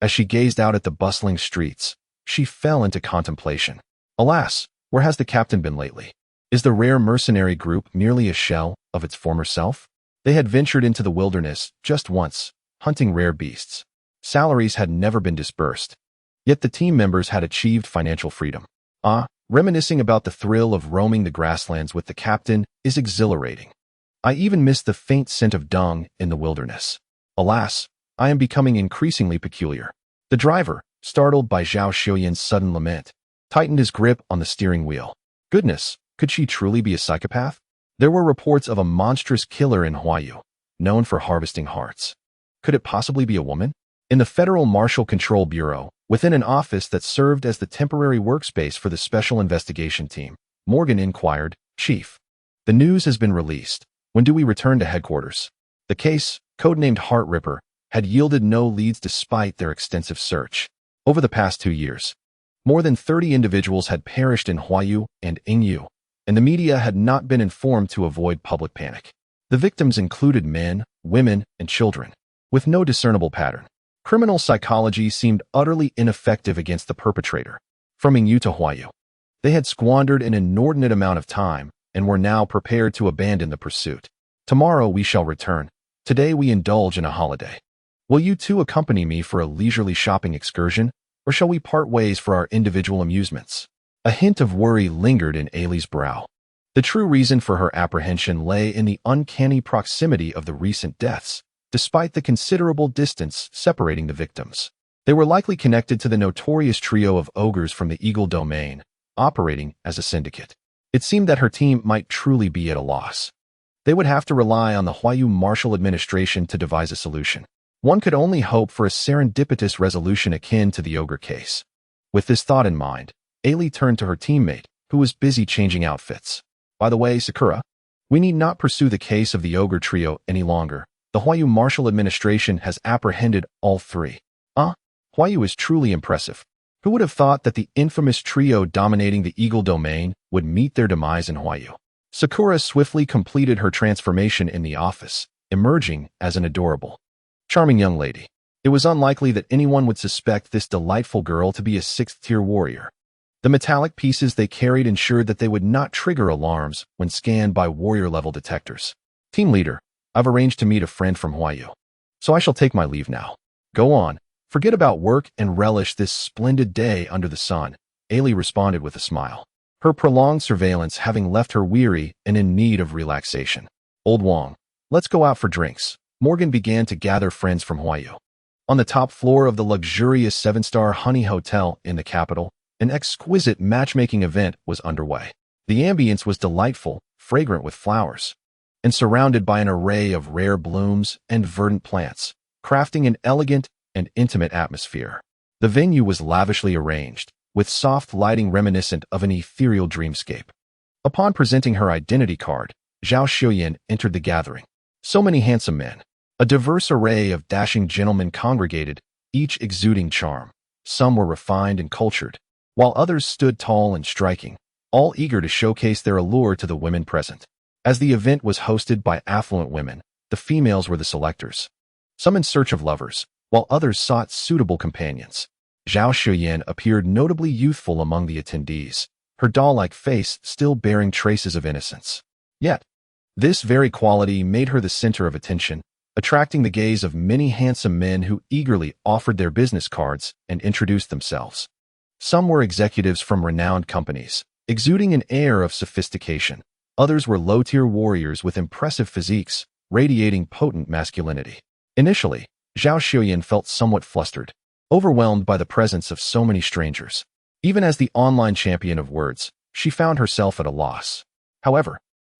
As she gazed out at the bustling streets, she fell into contemplation. Alas, where has the captain been lately? Is the rare mercenary group merely a shell of its former self? They had ventured into the wilderness just once, hunting rare beasts. Salaries had never been disbursed. Yet the team members had achieved financial freedom. Reminiscing about the thrill of roaming the grasslands with the captain is exhilarating. I even miss the faint scent of dung in the wilderness. Alas, I am becoming increasingly peculiar. The driver, startled by Zhao Xuyan's sudden lament, tightened his grip on the steering wheel. Goodness, could she truly be a psychopath? There were reports of a monstrous killer in Huayu, known for harvesting hearts. Could it possibly be a woman? In the Federal Martial Control Bureau, within an office that served as the temporary workspace for the Special Investigation Team, Morgan inquired, "Chief, the news has been released. When do we return to headquarters?" The case, codenamed Heart Ripper, had yielded no leads despite their extensive search. Over the past 2 years, more than 30 individuals had perished in Huayu and Yingyu, and the media had not been informed to avoid public panic. The victims included men, women, and children, with no discernible pattern. Criminal psychology seemed utterly ineffective against the perpetrator. From Yingyu to Huayu, they had squandered an inordinate amount of time and were now prepared to abandon the pursuit. Tomorrow we shall return. Today we indulge in a holiday. Will you two accompany me for a leisurely shopping excursion, or shall we part ways for our individual amusements? A hint of worry lingered in Ailey's brow. The true reason for her apprehension lay in the uncanny proximity of the recent deaths, despite the considerable distance separating the victims. They were likely connected to the notorious trio of ogres from the Eagle Domain, operating as a syndicate. It seemed that her team might truly be at a loss. They would have to rely on the Huayu Martial Administration to devise a solution. One could only hope for a serendipitous resolution akin to the ogre case. With this thought in mind, Ailey turned to her teammate, who was busy changing outfits. "By the way, Sakura, we need not pursue the case of the ogre trio any longer. The Huayu Martial Administration has apprehended all three." Huayu is truly impressive. Who would have thought that the infamous trio dominating the Eagle Domain would meet their demise in Huayu? Sakura swiftly completed her transformation in the office, emerging as an adorable, charming young lady. It was unlikely that anyone would suspect this delightful girl to be a 6th-tier warrior. The metallic pieces they carried ensured that they would not trigger alarms when scanned by warrior-level detectors. "Team leader, I've arranged to meet a friend from Huayu, so I shall take my leave now." "Go on. Forget about work and relish this splendid day under the sun," Ailey responded with a smile, her prolonged surveillance having left her weary and in need of relaxation. "Old Wang, let's go out for drinks." Morgan began to gather friends from Huayu. On the top floor of the luxurious 7-star Honey Hotel in the capital, an exquisite matchmaking event was underway. The ambience was delightful, fragrant with flowers, and surrounded by an array of rare blooms and verdant plants, crafting an elegant and intimate atmosphere. The venue was lavishly arranged, with soft lighting reminiscent of an ethereal dreamscape. Upon presenting her identity card, Zhao Xuyan entered the gathering. So many handsome men. A diverse array of dashing gentlemen congregated, each exuding charm. Some were refined and cultured, while others stood tall and striking, all eager to showcase their allure to the women present. As the event was hosted by affluent women, the females were the selectors. Some in search of lovers, while others sought suitable companions. Zhao Xuyan appeared notably youthful among the attendees, her doll-like face still bearing traces of innocence. Yet, This very quality made her the center of attention, attracting the gaze of many handsome men who eagerly offered their business cards and introduced themselves. Some were executives from renowned companies, exuding an air of sophistication. Others were low-tier warriors with impressive physiques, radiating potent masculinity. Initially, Zhao Xuyan felt somewhat flustered, overwhelmed by the presence of so many strangers. Even as the online champion of words, she found herself at a loss. However,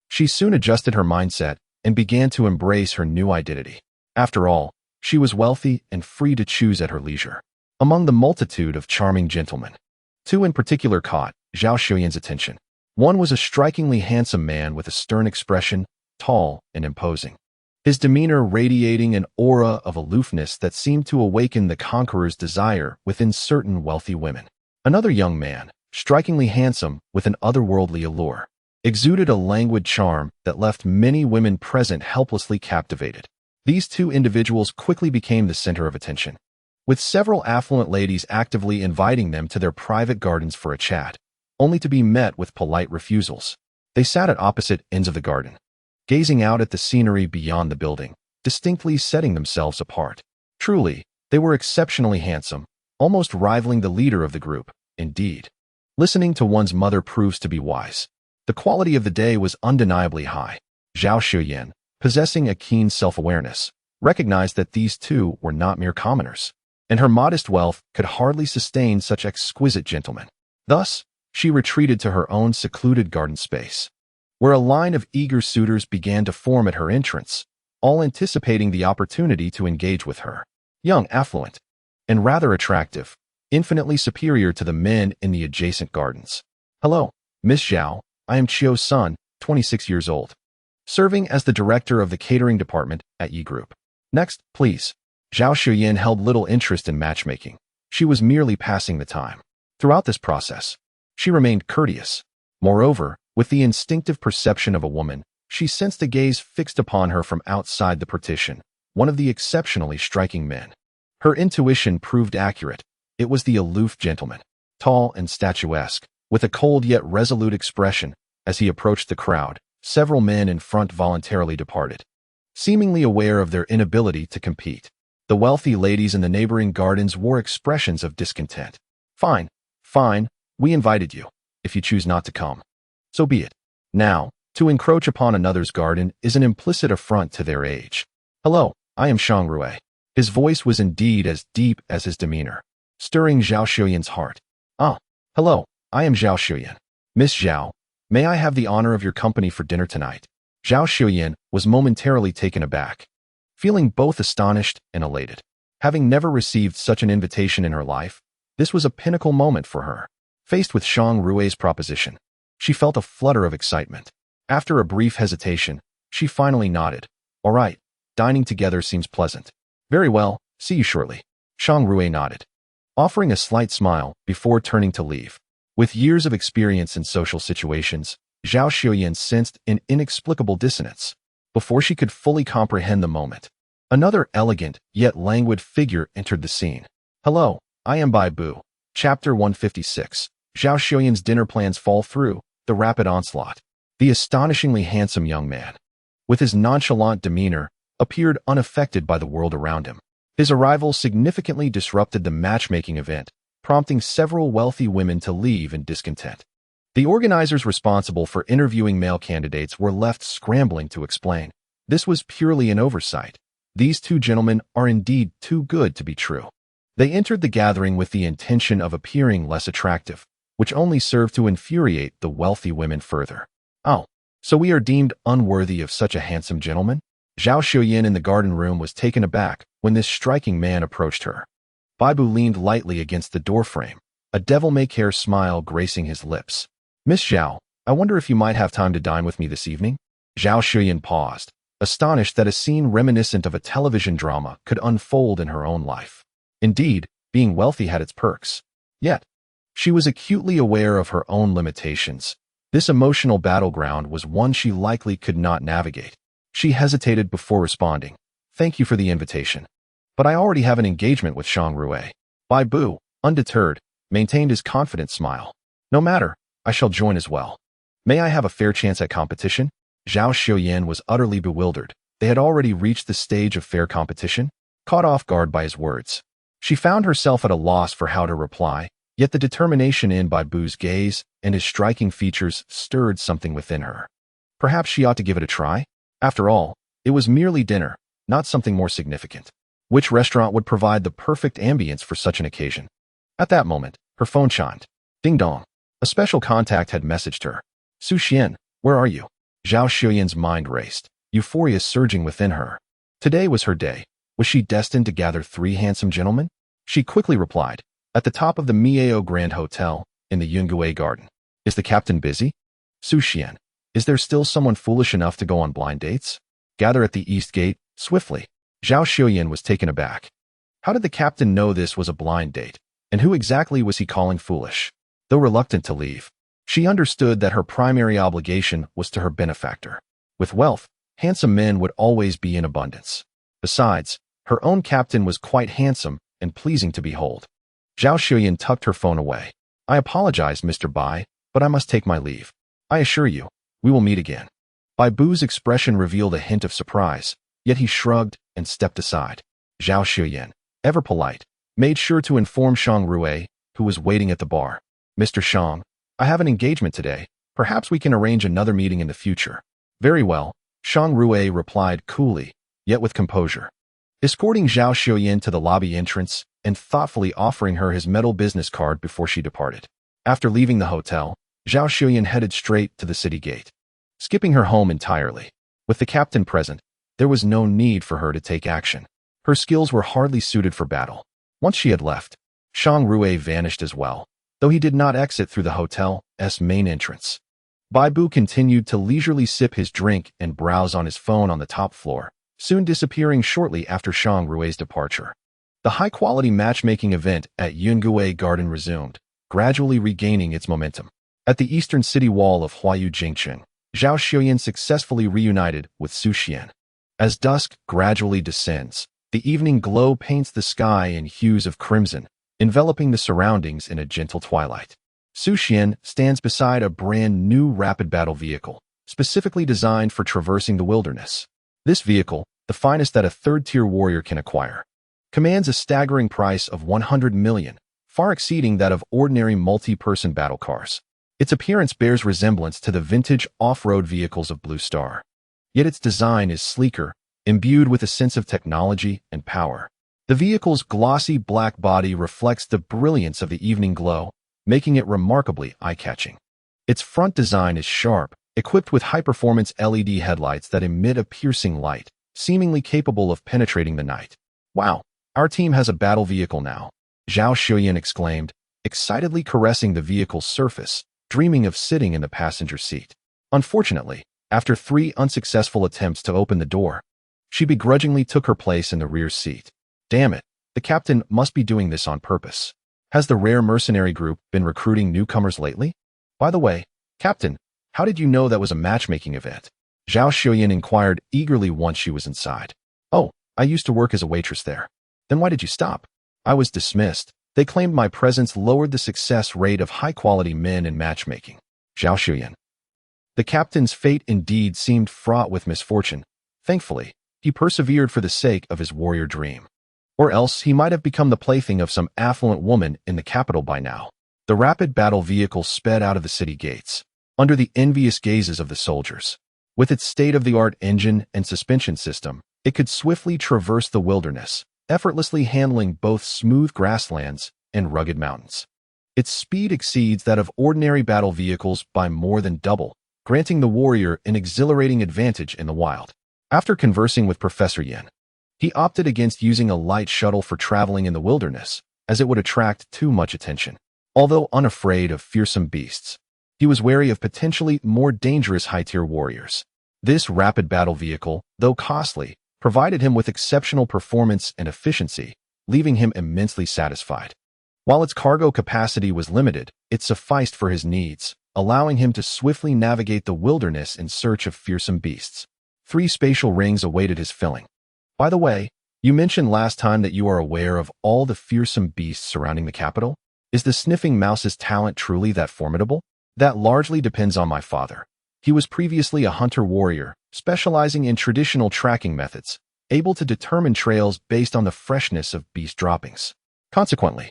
she soon adjusted her mindset and began to embrace her new identity. After all, she was wealthy and free to choose at her leisure. Among the multitude of charming gentlemen, two in particular caught Zhao Xuyan's attention. One was a strikingly handsome man with a stern expression, tall and imposing, his demeanor radiating an aura of aloofness that seemed to awaken the conqueror's desire within certain wealthy women. Another young man, strikingly handsome with an otherworldly allure, exuded a languid charm that left many women present helplessly captivated. These two individuals quickly became the center of attention, with several affluent ladies actively inviting them to their private gardens for a chat, only to be met with polite refusals. They sat at opposite ends of the garden, gazing out at the scenery beyond the building, distinctly setting themselves apart. Truly, they were exceptionally handsome, almost rivaling the leader of the group. Indeed, listening to one's mother proves to be wise. The quality of the day was undeniably high. Zhao Xuyan, possessing a keen self-awareness, recognized that these two were not mere commoners, and her modest wealth could hardly sustain such exquisite gentlemen. Thus, she retreated to her own secluded garden space, where a line of eager suitors began to form at her entrance, all anticipating the opportunity to engage with her. Young, affluent, and rather attractive, infinitely superior to the men in the adjacent gardens. Hello, Miss Zhao, I am Chio's son, 26 years old, serving as the director of the catering department at Yi Group. Next, please. Zhao Xuyan held little interest in matchmaking. She was merely passing the time. Throughout this process, she remained courteous. Moreover, with the instinctive perception of a woman, she sensed a gaze fixed upon her from outside the partition, one of the exceptionally striking men. Her intuition proved accurate. It was the aloof gentleman, tall and statuesque, with a cold yet resolute expression. As he approached the crowd, several men in front voluntarily departed, seemingly aware of their inability to compete. The wealthy ladies in the neighboring gardens wore expressions of discontent. Fine, fine, we invited you. If you choose not to come, so be it. Now, to encroach upon another's garden is an implicit affront to their age. Hello, I am Shang Rue. His voice was indeed as deep as his demeanor, stirring Zhao Xuyan's heart. Ah, hello, I am Zhao Xuyan. Miss Zhao, may I have the honor of your company for dinner tonight? Zhao Xuyan was momentarily taken aback, feeling both astonished and elated. Having never received such an invitation in her life, this was a pinnacle moment for her. Faced with Shang Rue's proposition, she felt a flutter of excitement. After a brief hesitation, she finally nodded. All right, dining together seems pleasant. Very well, see you shortly. Shang Rue nodded, offering a slight smile before turning to leave. With years of experience in social situations, Zhao Xuyan sensed an inexplicable dissonance. Before she could fully comprehend the moment, another elegant yet languid figure entered the scene. Hello, I am Bai Bu. Chapter 156. Zhao Xuyan's dinner plans fall through, the rapid onslaught. The astonishingly handsome young man, with his nonchalant demeanor, appeared unaffected by the world around him. His arrival significantly disrupted the matchmaking event, prompting several wealthy women to leave in discontent. The organizers responsible for interviewing male candidates were left scrambling to explain. This was purely an oversight. These two gentlemen are indeed too good to be true. They entered the gathering with the intention of appearing less attractive, which only served to infuriate the wealthy women further. Oh, so we are deemed unworthy of such a handsome gentleman? Zhao Xuyan in the garden room was taken aback when this striking man approached her. Baibu leaned lightly against the doorframe, a devil-may-care smile gracing his lips. Miss Zhao, I wonder if you might have time to dine with me this evening? Zhao Xuyan paused, astonished that a scene reminiscent of a television drama could unfold in her own life. Indeed, being wealthy had its perks. Yet, she was acutely aware of her own limitations. This emotional battleground was one she likely could not navigate. She hesitated before responding. Thank you for the invitation, but I already have an engagement with Shang Rue. Bai Bu, undeterred, maintained his confident smile. No matter, I shall join as well. May I have a fair chance at competition? Zhao Xuan was utterly bewildered. They had already reached the stage of fair competition, caught off guard by his words. She found herself at a loss for how to reply, yet the determination in Bai Bu's gaze and his striking features stirred something within her. Perhaps she ought to give it a try? After all, it was merely dinner, not something more significant. Which restaurant would provide the perfect ambience for such an occasion? At that moment, her phone chimed. Ding dong. A special contact had messaged her. Su Xuan, where are you? Zhao Xuyan's mind raced, euphoria surging within her. Today was her day. Was she destined to gather 3 handsome gentlemen? She quickly replied, at the top of the Miao Grand Hotel, in the Yungue Garden. Is the captain busy? Su Xuan, is there still someone foolish enough to go on blind dates? Gather at the East Gate, swiftly. Zhao Xuyan was taken aback. How did the captain know this was a blind date, and who exactly was he calling foolish? Though reluctant to leave, she understood that her primary obligation was to her benefactor. With wealth, handsome men would always be in abundance. Besides, her own captain was quite handsome and pleasing to behold. Zhao Xuyan tucked her phone away. I apologize, Mr. Bai, but I must take my leave. I assure you, we will meet again. Bai Bu's expression revealed a hint of surprise, yet he shrugged and stepped aside. Zhao Xuyan, ever polite, made sure to inform Shang Rue, who was waiting at the bar. Mr. Shang, I have an engagement today. Perhaps we can arrange another meeting in the future. Very well, Shang Rue replied coolly, yet with composure. Escorting Zhao Xuyan to the lobby entrance and thoughtfully offering her his metal business card before she departed. After leaving the hotel, Zhao Xuyan headed straight to the city gate, skipping her home entirely. With the captain present, there was no need for her to take action. Her skills were hardly suited for battle. Once she had left, Shang Rue vanished as well, though he did not exit through the hotel's main entrance. Bai Bu continued to leisurely sip his drink and browse on his phone on the top floor, soon disappearing shortly after Shang Rue's departure. The high-quality matchmaking event at Yungue Garden resumed, gradually regaining its momentum. At the eastern city wall of Huayu Jingqing, Zhao Xuyan successfully reunited with Su Xuan. As dusk gradually descends, the evening glow paints the sky in hues of crimson, enveloping the surroundings in a gentle twilight. Su Xuan stands beside a brand new rapid battle vehicle, specifically designed for traversing the wilderness. This vehicle, the finest that a third-tier warrior can acquire, commands a staggering price of 100 million, far exceeding that of ordinary multi-person battle cars. Its appearance bears resemblance to the vintage off-road vehicles of Blue Star. Yet its design is sleeker, imbued with a sense of technology and power. The vehicle's glossy black body reflects the brilliance of the evening glow, making it remarkably eye-catching. Its front design is sharp, equipped with high-performance LED headlights that emit a piercing light, seemingly capable of penetrating the night. Wow, our team has a battle vehicle now, Zhao Xuyan exclaimed, excitedly caressing the vehicle's surface, dreaming of sitting in the passenger seat. Unfortunately, after 3 unsuccessful attempts to open the door, she begrudgingly took her place in the rear seat. Damn it, the captain must be doing this on purpose. Has the rare mercenary group been recruiting newcomers lately? By the way, Captain, how did you know that was a matchmaking event? Zhao Xuyan inquired eagerly once she was inside. Oh, I used to work as a waitress there. Then why did you stop? I was dismissed. They claimed my presence lowered the success rate of high-quality men in matchmaking. Zhao Xuyan. The captain's fate indeed seemed fraught with misfortune. Thankfully, he persevered for the sake of his warrior dream. Or else he might have become the plaything of some affluent woman in the capital by now. The rapid battle vehicle sped out of the city gates, under the envious gazes of the soldiers. With its state-of-the-art engine and suspension system, it could swiftly traverse the wilderness, effortlessly handling both smooth grasslands and rugged mountains. Its speed exceeds that of ordinary battle vehicles by more than double, granting the warrior an exhilarating advantage in the wild. After conversing with Professor Yin, he opted against using a light shuttle for traveling in the wilderness, as it would attract too much attention. Although unafraid of fearsome beasts, he was wary of potentially more dangerous high-tier warriors. This rapid battle vehicle, though costly, provided him with exceptional performance and efficiency, leaving him immensely satisfied. While its cargo capacity was limited, it sufficed for his needs, allowing him to swiftly navigate the wilderness in search of fearsome beasts. 3 spatial rings awaited his filling. By the way, you mentioned last time that you are aware of all the fearsome beasts surrounding the capital. Is the sniffing mouse's talent truly that formidable? That largely depends on my father. He was previously a hunter-warrior, specializing in traditional tracking methods, able to determine trails based on the freshness of beast droppings. Consequently,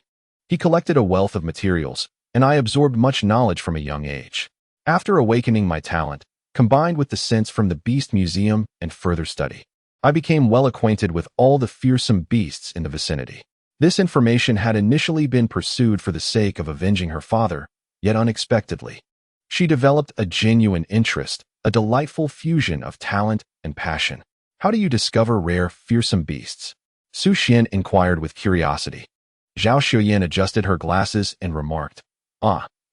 he collected a wealth of materials, and I absorbed much knowledge from a young age. After awakening my talent, combined with the sense from the Beast Museum and further study, I became well acquainted with all the fearsome beasts in the vicinity. This information had initially been pursued for the sake of avenging her father, yet unexpectedly, she developed a genuine interest, a delightful fusion of talent and passion. How do you discover rare, fearsome beasts? Su Xuan inquired with curiosity. Zhao Xuyan adjusted her glasses and remarked,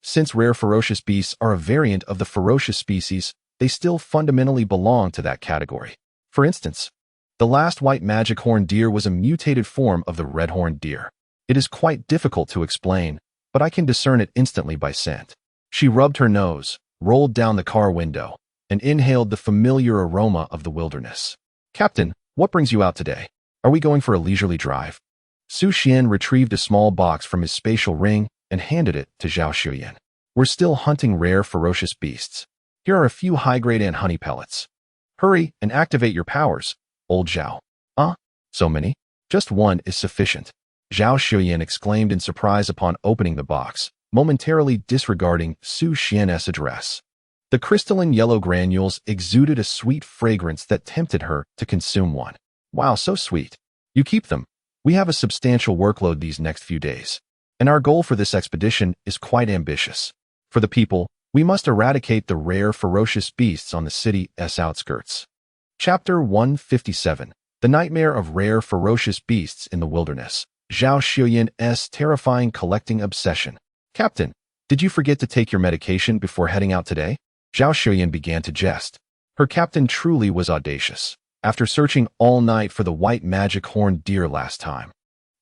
since rare ferocious beasts are a variant of the ferocious species, they still fundamentally belong to that category. For instance, the last white magic horned deer was a mutated form of the red-horned deer. It is quite difficult to explain, but I can discern it instantly by scent. She rubbed her nose, rolled down the car window, and inhaled the familiar aroma of the wilderness. Captain, what brings you out today? Are we going for a leisurely drive? Su Xuan retrieved a small box from his spatial ring and handed it to Zhao Xuyan. We're still hunting rare, ferocious beasts. Here are a few high-grade ant honey pellets. Hurry and activate your powers, old Zhao. So many? Just one is sufficient. Zhao Xuyan exclaimed in surprise upon opening the box, momentarily disregarding Su Xian's address. The crystalline yellow granules exuded a sweet fragrance that tempted her to consume one. Wow, so sweet. You keep them. We have a substantial workload these next few days, and our goal for this expedition is quite ambitious. For the people, we must eradicate the rare, ferocious beasts on the city's outskirts. Chapter 157. The Nightmare of Rare, Ferocious Beasts in the Wilderness. Zhao Xuyan's terrifying collecting obsession. Captain, did you forget to take your medication before heading out today? Zhao Xuyan began to jest. Her captain truly was audacious. After searching all night for the white magic horned deer last time,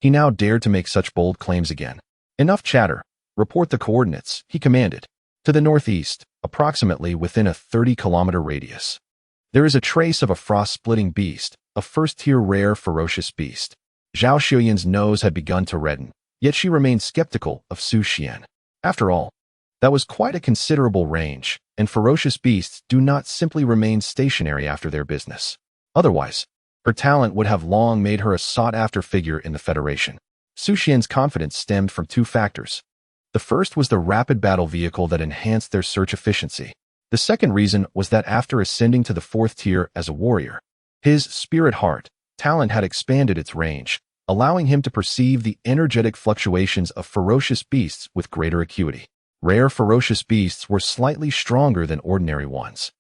he now dared to make such bold claims again. Enough chatter. Report the coordinates, he commanded. To the northeast, approximately within a 30-kilometer radius, there is a trace of a frost-splitting beast, a first-tier rare ferocious beast. Zhao Xuyan's nose had begun to redden, yet she remained skeptical of Su Xuan. After all, that was quite a considerable range, and ferocious beasts do not simply remain stationary after their business. Otherwise, her talent would have long made her a sought-after figure in the Federation. Su Xuan's confidence stemmed from two factors. The first was the rapid battle vehicle that enhanced their search efficiency. The second reason was that after ascending to the 4th tier as a warrior, his spirit heart talent had expanded its range, allowing him to perceive the energetic fluctuations of ferocious beasts with greater acuity. Rare ferocious beasts were slightly stronger than ordinary ones,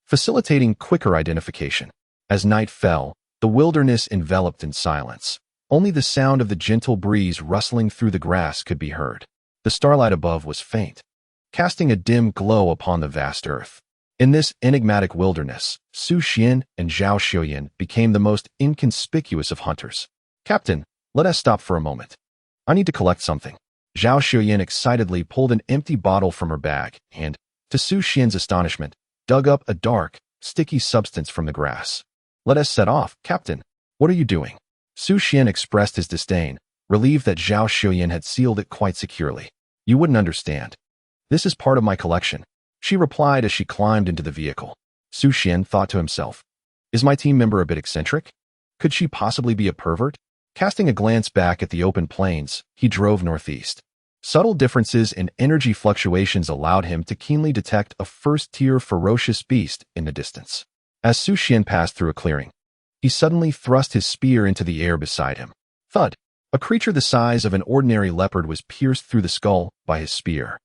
facilitating quicker identification. As night fell, the wilderness enveloped in silence. Only the sound of the gentle breeze rustling through the grass could be heard. The starlight above was faint, casting a dim glow upon the vast earth. In this enigmatic wilderness, Su Xuan and Zhao Xuyan became the most inconspicuous of hunters. Captain, let us stop for a moment. I need to collect something. Zhao Xuyan excitedly pulled an empty bottle from her bag and, to Su Xian's astonishment, dug up a dark, sticky substance from the grass. Let us set off, Captain. What are you doing? Su Xuan expressed his disdain, relieved that Zhao Xuyan had sealed it quite securely. You wouldn't understand. This is part of my collection, she replied as she climbed into the vehicle. Su Xuan thought to himself, is my team member a bit eccentric? Could she possibly be a pervert? Casting a glance back at the open plains, he drove northeast. Subtle differences in energy fluctuations allowed him to keenly detect a first-tier ferocious beast in the distance. As Su Xuan passed through a clearing, he suddenly thrust his spear into the air beside him. Thud! A creature the size of an ordinary leopard was pierced through the skull by his spear.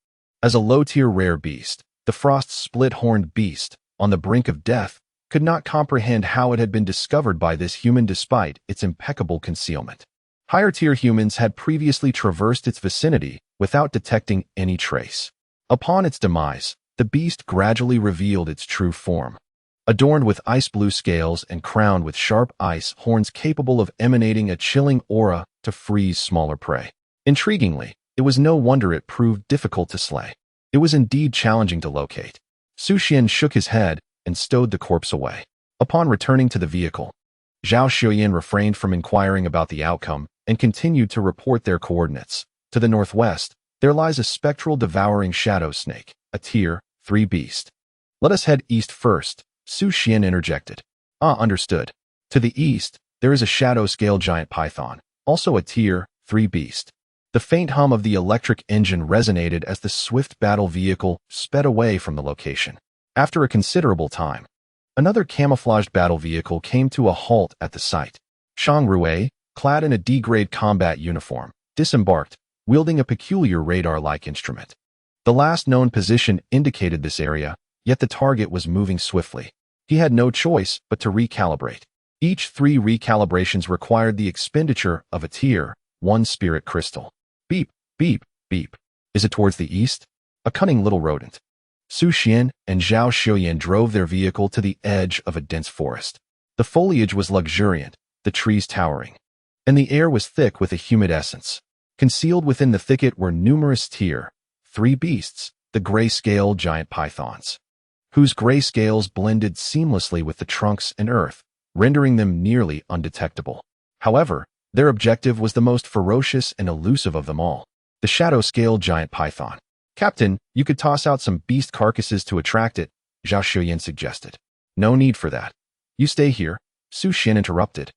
As a low-tier rare beast, the frost-split-horned beast, on the brink of death, could not comprehend how it had been discovered by this human despite its impeccable concealment. Higher-tier humans had previously traversed its vicinity without detecting any trace. Upon its demise, the beast gradually revealed its true form. Adorned with ice-blue scales and crowned with sharp ice horns capable of emanating a chilling aura to freeze smaller prey. Intriguingly, it was no wonder it proved difficult to slay. It was indeed challenging to locate. Su Xuan shook his head and stowed the corpse away. Upon returning to the vehicle, Zhao Xuyan refrained from inquiring about the outcome and continued to report their coordinates. To the northwest, there lies a spectral devouring shadow snake, a tier 3 beast. Let us head east first, Su Xuan interjected. Ah, understood. To the east, there is a shadow-scale giant python, also a tier 3 beast. The faint hum of the electric engine resonated as the swift battle vehicle sped away from the location. After a considerable time, another camouflaged battle vehicle came to a halt at the site. Shang Rui, clad in a D-grade combat uniform, disembarked, wielding a peculiar radar-like instrument. The last known position indicated this area, yet the target was moving swiftly. He had no choice but to recalibrate. Each 3 recalibrations required the expenditure of a tier 1 spirit crystal. Beep, beep, beep. Is it towards the east? A cunning little rodent. Su Xuan and Zhao Xiuyan drove their vehicle to the edge of a dense forest. The foliage was luxuriant, the trees towering, and the air was thick with a humid essence. Concealed within the thicket were numerous tier 3 beasts, the gray-scale giant pythons, whose gray scales blended seamlessly with the trunks and earth, rendering them nearly undetectable. However, their objective was the most ferocious and elusive of them all, the shadow-scale giant python. Captain, you could toss out some beast carcasses to attract it, Zhao Xiuyan suggested. No need for that. You stay here, Su Xuan interrupted.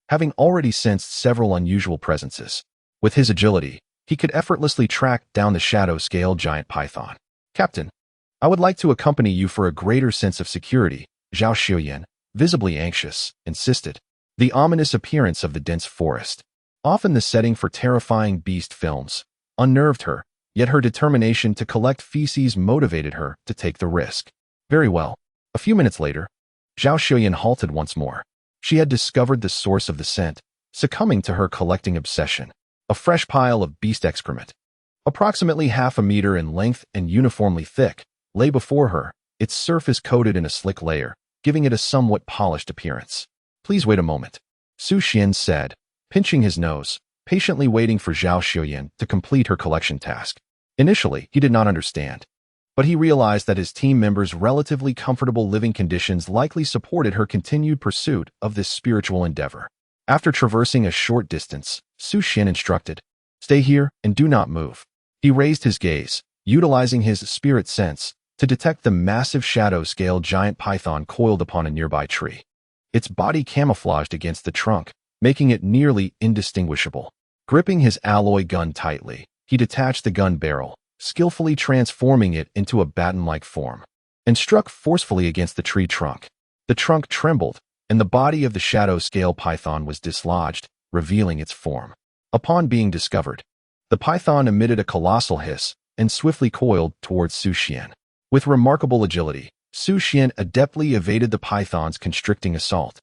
Having already sensed several unusual presences, with his agility, he could effortlessly track down the shadow-scale giant python. Captain, I would like to accompany you for a greater sense of security, Zhao Xiuyan, visibly anxious, insisted. The ominous appearance of the dense forest, often the setting for terrifying beast films, unnerved her, yet her determination to collect feces motivated her to take the risk. Very well. A few minutes later, Zhao Xiuyan halted once more. She had discovered the source of the scent, succumbing to her collecting obsession. A fresh pile of beast excrement, approximately half a meter in length and uniformly thick, lay before her, its surface coated in a slick layer, giving it a somewhat polished appearance. Please wait a moment, Su Xuan said, pinching his nose, patiently waiting for Zhao Xiuyan to complete her collection task. Initially, he did not understand, but he realized that his team members' relatively comfortable living conditions likely supported her continued pursuit of this spiritual endeavor. After traversing a short distance, Su Xuan instructed, "Stay here and do not move." He raised his gaze, utilizing his spirit sense to detect the massive shadow-scale giant python coiled upon a nearby tree. Its body camouflaged against the trunk, making it nearly indistinguishable. Gripping his alloy gun tightly, he detached the gun barrel, skillfully transforming it into a baton-like form, and struck forcefully against the tree trunk. The trunk trembled, and the body of the shadow-scale python was dislodged, revealing its form. Upon being discovered, the python emitted a colossal hiss and swiftly coiled towards Su Xuan. With remarkable agility, Su Xuan adeptly evaded the python's constricting assault.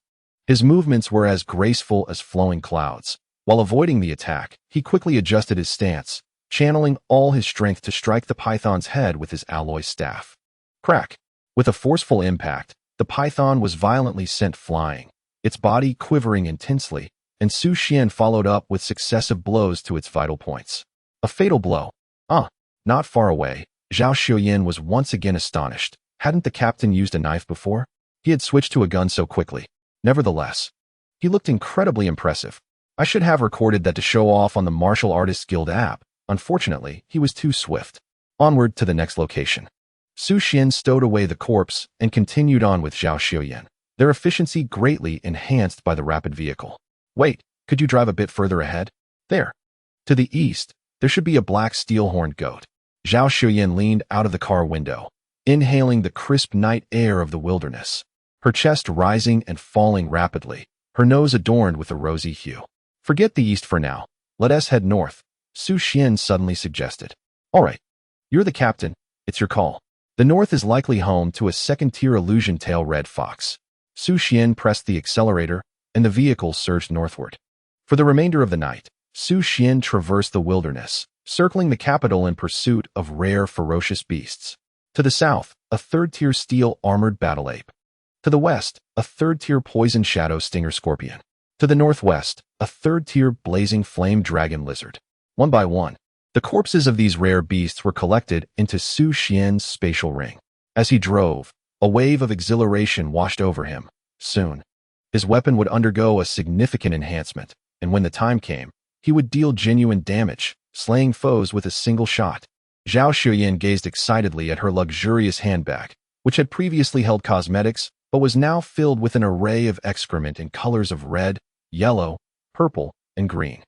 His movements were as graceful as flowing clouds. While avoiding the attack, he quickly adjusted his stance, channeling all his strength to strike the python's head with his alloy staff. Crack! With a forceful impact, the python was violently sent flying, its body quivering intensely, and Su Xuan followed up with successive blows to its vital points. A fatal blow. Not far away, Zhao Xiuyan was once again astonished. Hadn't the captain used a knife before? He had switched to a gun so quickly. Nevertheless, he looked incredibly impressive. I should have recorded that to show off on the Martial Artists Guild app. Unfortunately, he was too swift. Onward to the next location. Su Xuan stowed away the corpse and continued on with Zhao Xiuyan, their efficiency greatly enhanced by the rapid vehicle. Wait, could you drive a bit further ahead? There. To the east, there should be a black steel-horned goat. Zhao Xiuyan leaned out of the car window, inhaling the crisp night air of the wilderness, her chest rising and falling rapidly, her nose adorned with a rosy hue. Forget the east for now. Let us head north, Su Xuan suddenly suggested. All right. You're the captain. It's your call. The north is likely home to a second-tier illusion tail red fox. Su Xuan pressed the accelerator, and the vehicle surged northward. For the remainder of the night, Su Xuan traversed the wilderness, circling the capital in pursuit of rare, ferocious beasts. To the south, a third-tier steel-armored battle ape. To the west, a third-tier poison shadow stinger scorpion. To the northwest, a third-tier blazing flame dragon lizard. One by one, the corpses of these rare beasts were collected into Su Xuan's spatial ring. As he drove, a wave of exhilaration washed over him. Soon, his weapon would undergo a significant enhancement, and when the time came, he would deal genuine damage, slaying foes with a single shot. Zhao Xiuyan gazed excitedly at her luxurious handbag, which had previously held cosmetics but was now filled with an array of excrement in colors of red, yellow, purple, and green.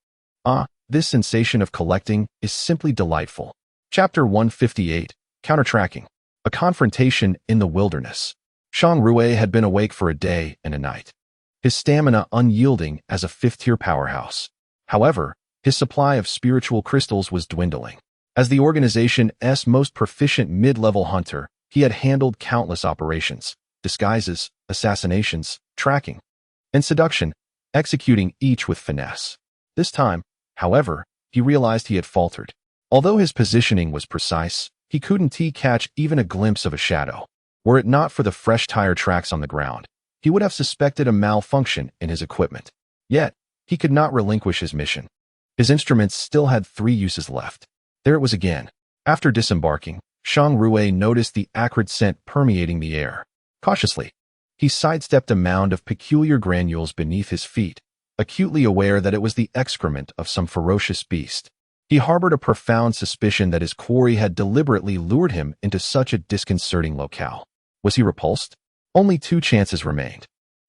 This sensation of collecting is simply delightful. Chapter 158, Counter-Tracking. A confrontation in the wilderness. Shang Rui had been awake for a day and a night, his stamina unyielding as a fifth-tier powerhouse. However, his supply of spiritual crystals was dwindling. As the organization's most proficient mid-level hunter, he had handled countless operations, disguises, assassinations, tracking, and seduction, executing each with finesse. This time, however, he realized he had faltered. Although his positioning was precise, he couldn't catch even a glimpse of a shadow. Were it not for the fresh tire tracks on the ground, he would have suspected a malfunction in his equipment. Yet, he could not relinquish his mission. His instruments still had 3 uses left. There it was again. After disembarking, Shang Rui noticed the acrid scent permeating the air. Cautiously, he sidestepped a mound of peculiar granules beneath his feet, acutely aware that it was the excrement of some ferocious beast. He harbored a profound suspicion that his quarry had deliberately lured him into such a disconcerting locale. Was he repulsed? Only 2 chances remained.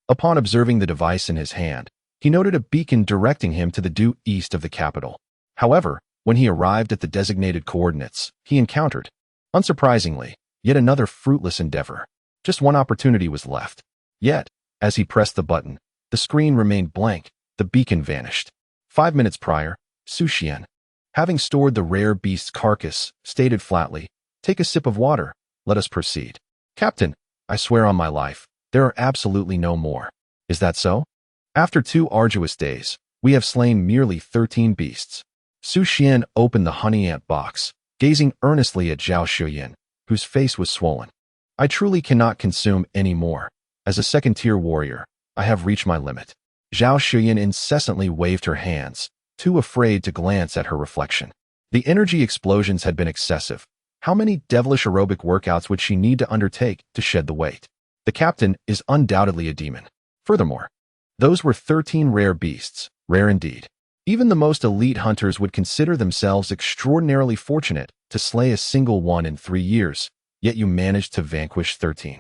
Upon observing the device in his hand, he noted a beacon directing him to the due east of the capital. However, when he arrived at the designated coordinates, he encountered, unsurprisingly, yet another fruitless endeavor. Just 1 opportunity was left. Yet, as he pressed the button, the screen remained blank, the beacon vanished. 5 minutes prior, Su Xuan, having stored the rare beast's carcass, stated flatly, "Take a sip of water, let us proceed." "Captain, I swear on my life, there are absolutely no more." "Is that so?" "After 2 arduous days, we have slain merely 13 beasts." Su Xuan opened the honey ant box, gazing earnestly at Zhao Xuyan, whose face was swollen. "I truly cannot consume any more. As a second-tier warrior, I have reached my limit." Zhao Xuyan incessantly waved her hands, too afraid to glance at her reflection. The energy explosions had been excessive. How many devilish aerobic workouts would she need to undertake to shed the weight? The captain is undoubtedly a demon. Furthermore, those were 13 rare beasts, rare indeed. Even the most elite hunters would consider themselves extraordinarily fortunate to slay a single one in 3 years, yet you managed to vanquish 13.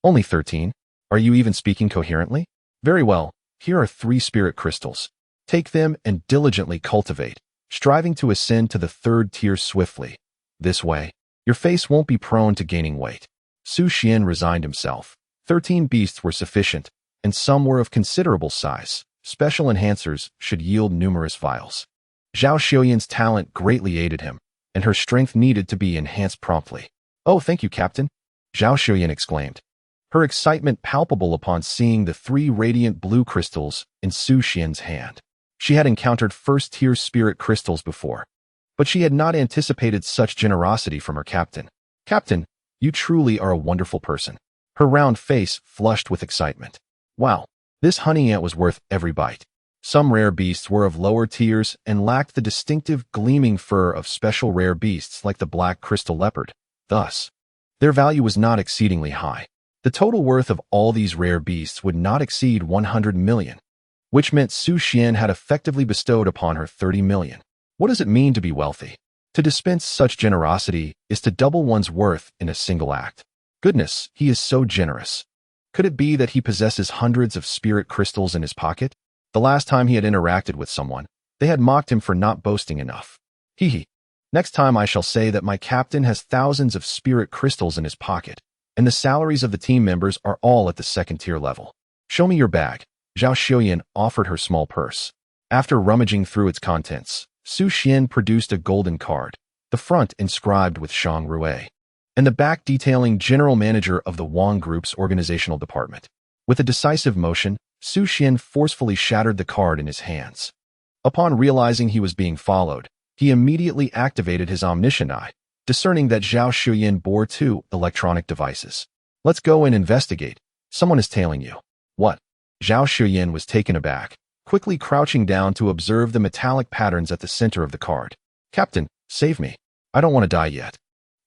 Only 13? Are you even speaking coherently? Very well, here are 3 spirit crystals. Take them and diligently cultivate, striving to ascend to the 3rd tier swiftly. This way, your face won't be prone to gaining weight. Su Xuan resigned himself. 13 beasts were sufficient, and some were of considerable size. Special enhancers should yield numerous vials. Zhao Xuyan's talent greatly aided him, and her strength needed to be enhanced promptly. "Oh, thank you, Captain," Zhao Xuyan exclaimed, her excitement palpable upon seeing the 3 radiant blue crystals in Su Xuan's hand. She had encountered first-tier spirit crystals before, but she had not anticipated such generosity from her captain. "Captain, you truly are a wonderful person." Her round face flushed with excitement. Wow, this honey ant was worth every bite. Some rare beasts were of lower tiers and lacked the distinctive gleaming fur of special rare beasts like the black crystal leopard. Thus, their value was not exceedingly high. The total worth of all these rare beasts would not exceed 100 million, which meant Su Xuan had effectively bestowed upon her 30 million. What does it mean to be wealthy? To dispense such generosity is to double one's worth in a single act. Goodness, he is so generous. Could it be that he possesses hundreds of spirit crystals in his pocket? The last time he had interacted with someone, they had mocked him for not boasting enough. Hee. Next time I shall say that my captain has thousands of spirit crystals in his pocket, and the salaries of the team members are all at the 2nd-tier level. "Show me your bag." Zhao Xuyan offered her small purse. After rummaging through its contents, Su Xuan produced a golden card, the front inscribed with Shang Rui, and the back detailing General Manager of the Wang Group's organizational department. With a decisive motion, Su Xuan forcefully shattered the card in his hands. Upon realizing he was being followed, he immediately activated his omniscient eye, discerning that Zhao Xuyan bore 2 electronic devices. "Let's go and investigate. Someone is tailing you." "What?" Zhao Xuyan was taken aback, quickly crouching down to observe the metallic patterns at the center of the card. "Captain, save me. I don't want to die yet.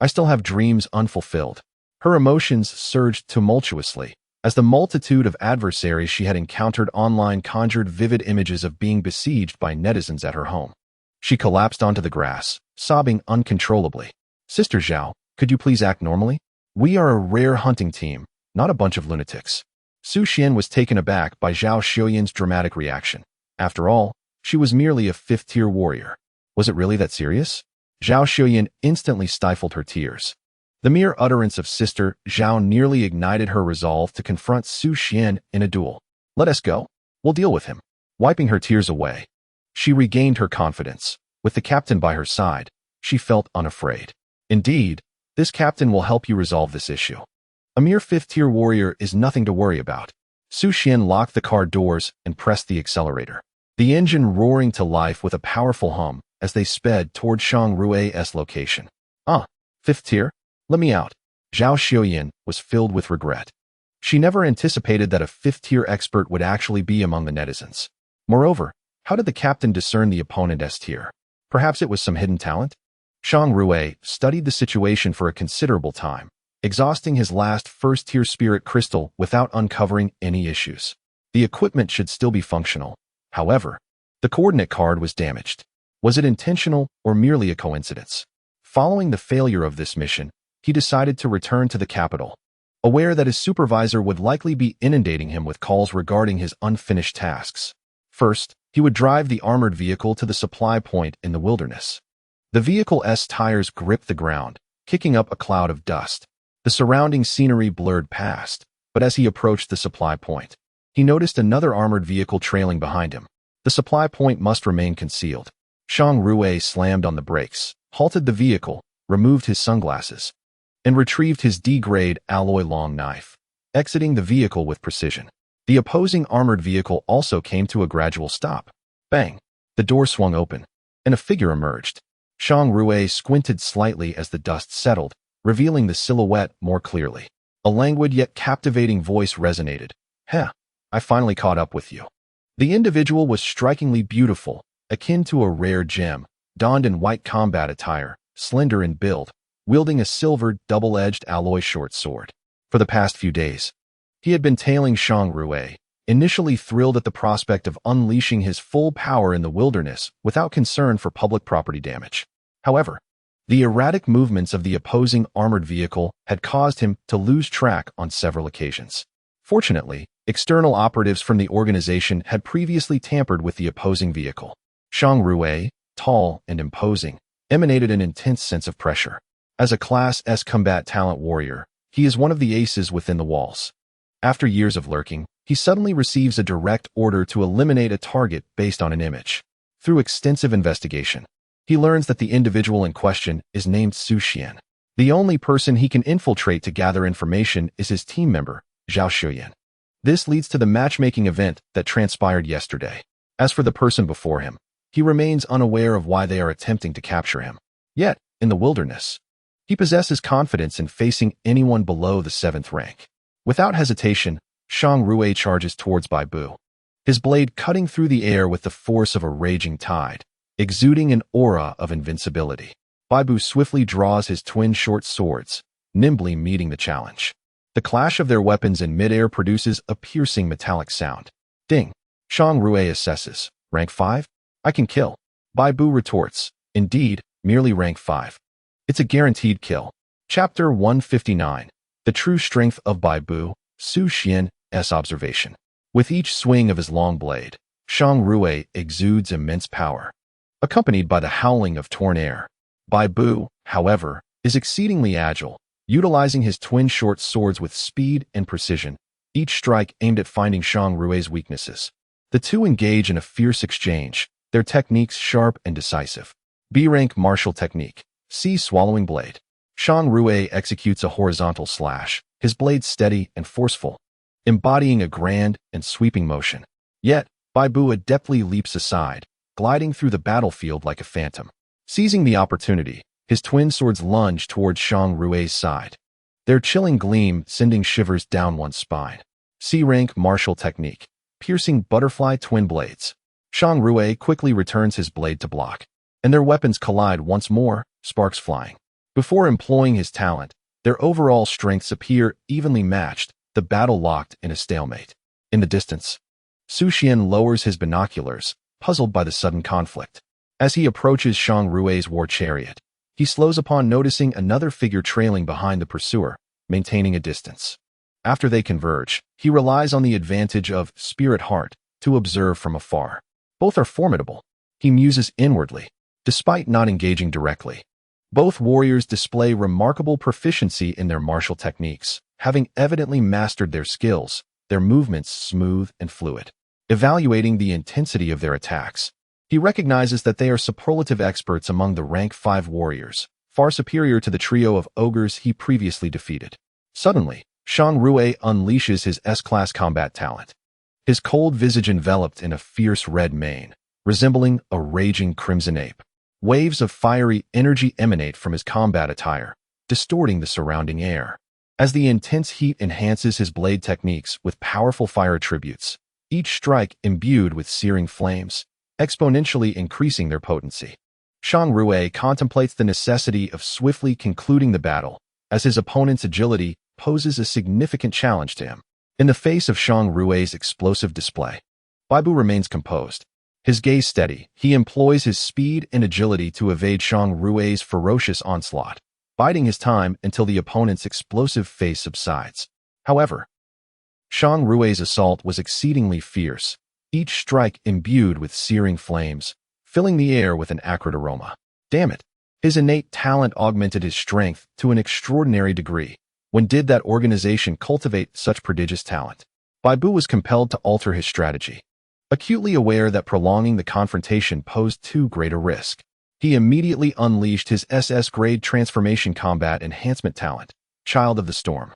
I still have dreams unfulfilled." Her emotions surged tumultuously, as the multitude of adversaries she had encountered online conjured vivid images of being besieged by netizens at her home. She collapsed onto the grass, sobbing uncontrollably. "Sister Zhao, could you please act normally? We are a rare hunting team, not a bunch of lunatics. Su Xuan was taken aback by Zhao Xiuyan's dramatic reaction. After all, she was merely a fifth-tier warrior. Was it really that serious? Zhao Xiuyan instantly stifled her tears. The mere utterance of Sister Zhao nearly ignited her resolve to confront Su Xuan in a duel. Let us go. We'll deal with him. Wiping her tears away, she regained her confidence. With the captain by her side, she felt unafraid. Indeed, this captain will help you resolve this issue. A mere fifth-tier warrior is nothing to worry about. Su Xuan locked the car doors and pressed the accelerator, the engine roaring to life with a powerful hum as they sped toward Shang Rui's location. Fifth tier? Let me out. Zhao Xiuyan was filled with regret. She never anticipated that a fifth-tier expert would actually be among the netizens. Moreover, how did the captain discern the opponent S-tier? Perhaps it was some hidden talent? Shang Rui studied the situation for a considerable time, exhausting his last first-tier spirit crystal without uncovering any issues. The equipment should still be functional. However, the coordinate card was damaged. Was it intentional or merely a coincidence? Following the failure of this mission, he decided to return to the capital, aware that his supervisor would likely be inundating him with calls regarding his unfinished tasks. First, he would drive the armored vehicle to the supply point in the wilderness. The vehicle's tires gripped the ground, kicking up a cloud of dust. The surrounding scenery blurred past, but as he approached the supply point, he noticed another armored vehicle trailing behind him. The supply point must remain concealed. Shang Rui slammed on the brakes, halted the vehicle, removed his sunglasses, and retrieved his D-grade alloy long knife, exiting the vehicle with precision. The opposing armored vehicle also came to a gradual stop. Bang! The door swung open, and a figure emerged. Shang Rui squinted slightly as the dust settled, revealing the silhouette more clearly. A languid yet captivating voice resonated. I finally caught up with you. The individual was strikingly beautiful, akin to a rare gem, donned in white combat attire, slender in build, wielding a silver double-edged alloy short sword. For the past few days, he had been tailing Shang Rui, initially thrilled at the prospect of unleashing his full power in the wilderness without concern for public property damage. However, the erratic movements of the opposing armored vehicle had caused him to lose track on several occasions. Fortunately, external operatives from the organization had previously tampered with the opposing vehicle. Shang Rui, tall and imposing, emanated an intense sense of pressure. As a Class S combat talent warrior, he is one of the aces within the walls. After years of lurking, he suddenly receives a direct order to eliminate a target based on an image. Through extensive investigation, he learns that the individual in question is named Su Xuan. The only person he can infiltrate to gather information is his team member, Zhao Xiuyan. This leads to the matchmaking event that transpired yesterday. As for the person before him, he remains unaware of why they are attempting to capture him. Yet, in the wilderness, he possesses confidence in facing anyone below the 7th rank. Without hesitation, Shang Rui charges towards Bai Bu, his blade cutting through the air with the force of a raging tide, exuding an aura of invincibility. Bai Bu swiftly draws his twin short swords, nimbly meeting the challenge. The clash of their weapons in midair produces a piercing metallic sound. Ding! Shang Rui assesses. Rank 5? I can kill. Bai Bu retorts. Indeed, merely rank 5. It's a guaranteed kill. Chapter 159. The True Strength of Bai Bu, Su Xuan's observation. With each swing of his long blade, Shang Rui exudes immense power, accompanied by the howling of torn air. Bai Bu, however, is exceedingly agile, utilizing his twin short swords with speed and precision, each strike aimed at finding Shang Rui's weaknesses. The two engage in a fierce exchange, their techniques sharp and decisive. B-rank martial technique. C. Swallowing blade. Shang Rui executes a horizontal slash, his blade steady and forceful, embodying a grand and sweeping motion. Yet, Bai Bu adeptly leaps aside, gliding through the battlefield like a phantom. Seizing the opportunity, his twin swords lunge towards Shang Rui's side, their chilling gleam sending shivers down one's spine. C-rank martial technique. Piercing butterfly twin blades. Shang Rui quickly returns his blade to block, and their weapons collide once more, sparks flying. Before employing his talent, their overall strengths appear evenly matched, the battle locked in a stalemate. In the distance, Su Xuan lowers his binoculars, puzzled by the sudden conflict. As he approaches Shang Rui's war chariot, he slows upon noticing another figure trailing behind the pursuer, maintaining a distance. After they converge, he relies on the advantage of spirit heart to observe from afar. Both are formidable. He muses inwardly, despite not engaging directly. Both warriors display remarkable proficiency in their martial techniques, having evidently mastered their skills, their movements smooth and fluid. Evaluating the intensity of their attacks, he recognizes that they are superlative experts among the rank 5 warriors, far superior to the trio of ogres he previously defeated. Suddenly, Shang Rui unleashes his S-class combat talent. His cold visage enveloped in a fierce red mane, resembling a raging crimson ape. Waves of fiery energy emanate from his combat attire, distorting the surrounding air. As the intense heat enhances his blade techniques with powerful fire attributes, each strike imbued with searing flames, exponentially increasing their potency. Shang Rui contemplates the necessity of swiftly concluding the battle, as his opponent's agility poses a significant challenge to him. In the face of Shang Rui's explosive display, Baibu remains composed. His gaze steady, he employs his speed and agility to evade Shang Rui's ferocious onslaught, biding his time until the opponent's explosive face subsides. However, Shang Rui's assault was exceedingly fierce, each strike imbued with searing flames, filling the air with an acrid aroma. Damn it! His innate talent augmented his strength to an extraordinary degree. When did that organization cultivate such prodigious talent? Baibu was compelled to alter his strategy. Acutely aware that prolonging the confrontation posed too great a risk, he immediately unleashed his SS-grade transformation combat enhancement talent, Child of the Storm.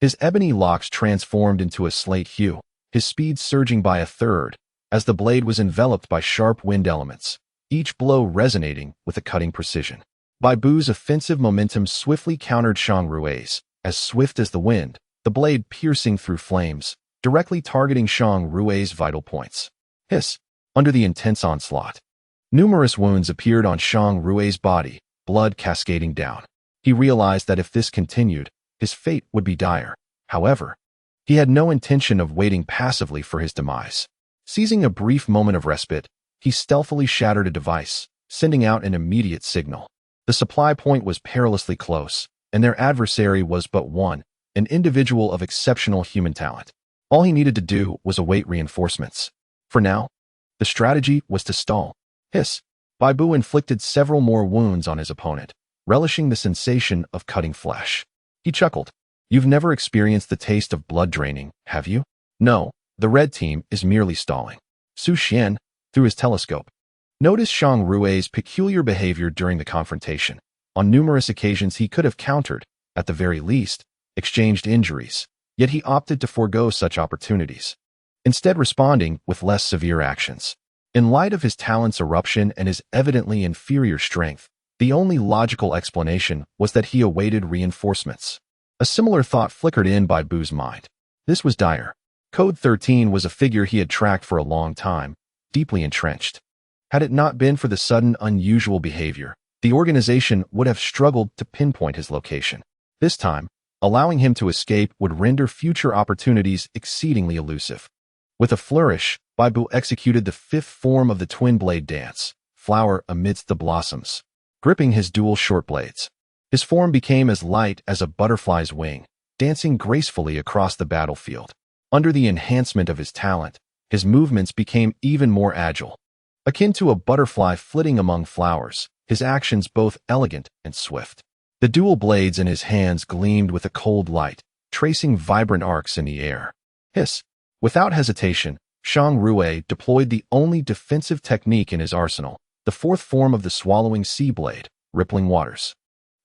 His ebony locks transformed into a slate hue, his speed surging by a third, as the blade was enveloped by sharp wind elements, each blow resonating with a cutting precision. Baibu's offensive momentum swiftly countered Shang Rui's, as swift as the wind, the blade piercing through flames, directly targeting Shang Rui's vital points. Hiss! Under the intense onslaught, numerous wounds appeared on Shang Rui's body, blood cascading down. He realized that if this continued, his fate would be dire. However, he had no intention of waiting passively for his demise. Seizing a brief moment of respite, he stealthily shattered a device, sending out an immediate signal. The supply point was perilously close, and their adversary was but one, an individual of exceptional human talent. All he needed to do was await reinforcements. For now, the strategy was to stall. Hiss! Baibu inflicted several more wounds on his opponent, relishing the sensation of cutting flesh. He chuckled. You've never experienced the taste of blood draining, have you? No, the red team is merely stalling. Su Xuan, through his telescope, noticed Shang Rui's peculiar behavior during the confrontation. On numerous occasions he could have countered, at the very least, exchanged injuries, yet he opted to forego such opportunities, instead responding with less severe actions. In light of his talent's eruption and his evidently inferior strength, the only logical explanation was that he awaited reinforcements. A similar thought flickered in Baibu's mind. This was dire. Code 13 was a figure he had tracked for a long time, deeply entrenched. Had it not been for the sudden unusual behavior, the organization would have struggled to pinpoint his location. This time, allowing him to escape would render future opportunities exceedingly elusive. With a flourish, Baibu executed the fifth form of the twin blade dance, flower amidst the blossoms, gripping his dual short blades. His form became as light as a butterfly's wing, dancing gracefully across the battlefield. Under the enhancement of his talent, his movements became even more agile. Akin to a butterfly flitting among flowers, his actions both elegant and swift. The dual blades in his hands gleamed with a cold light, tracing vibrant arcs in the air. Hiss! Without hesitation, Shang Rui deployed the only defensive technique in his arsenal, the fourth form of the swallowing sea blade, rippling waters.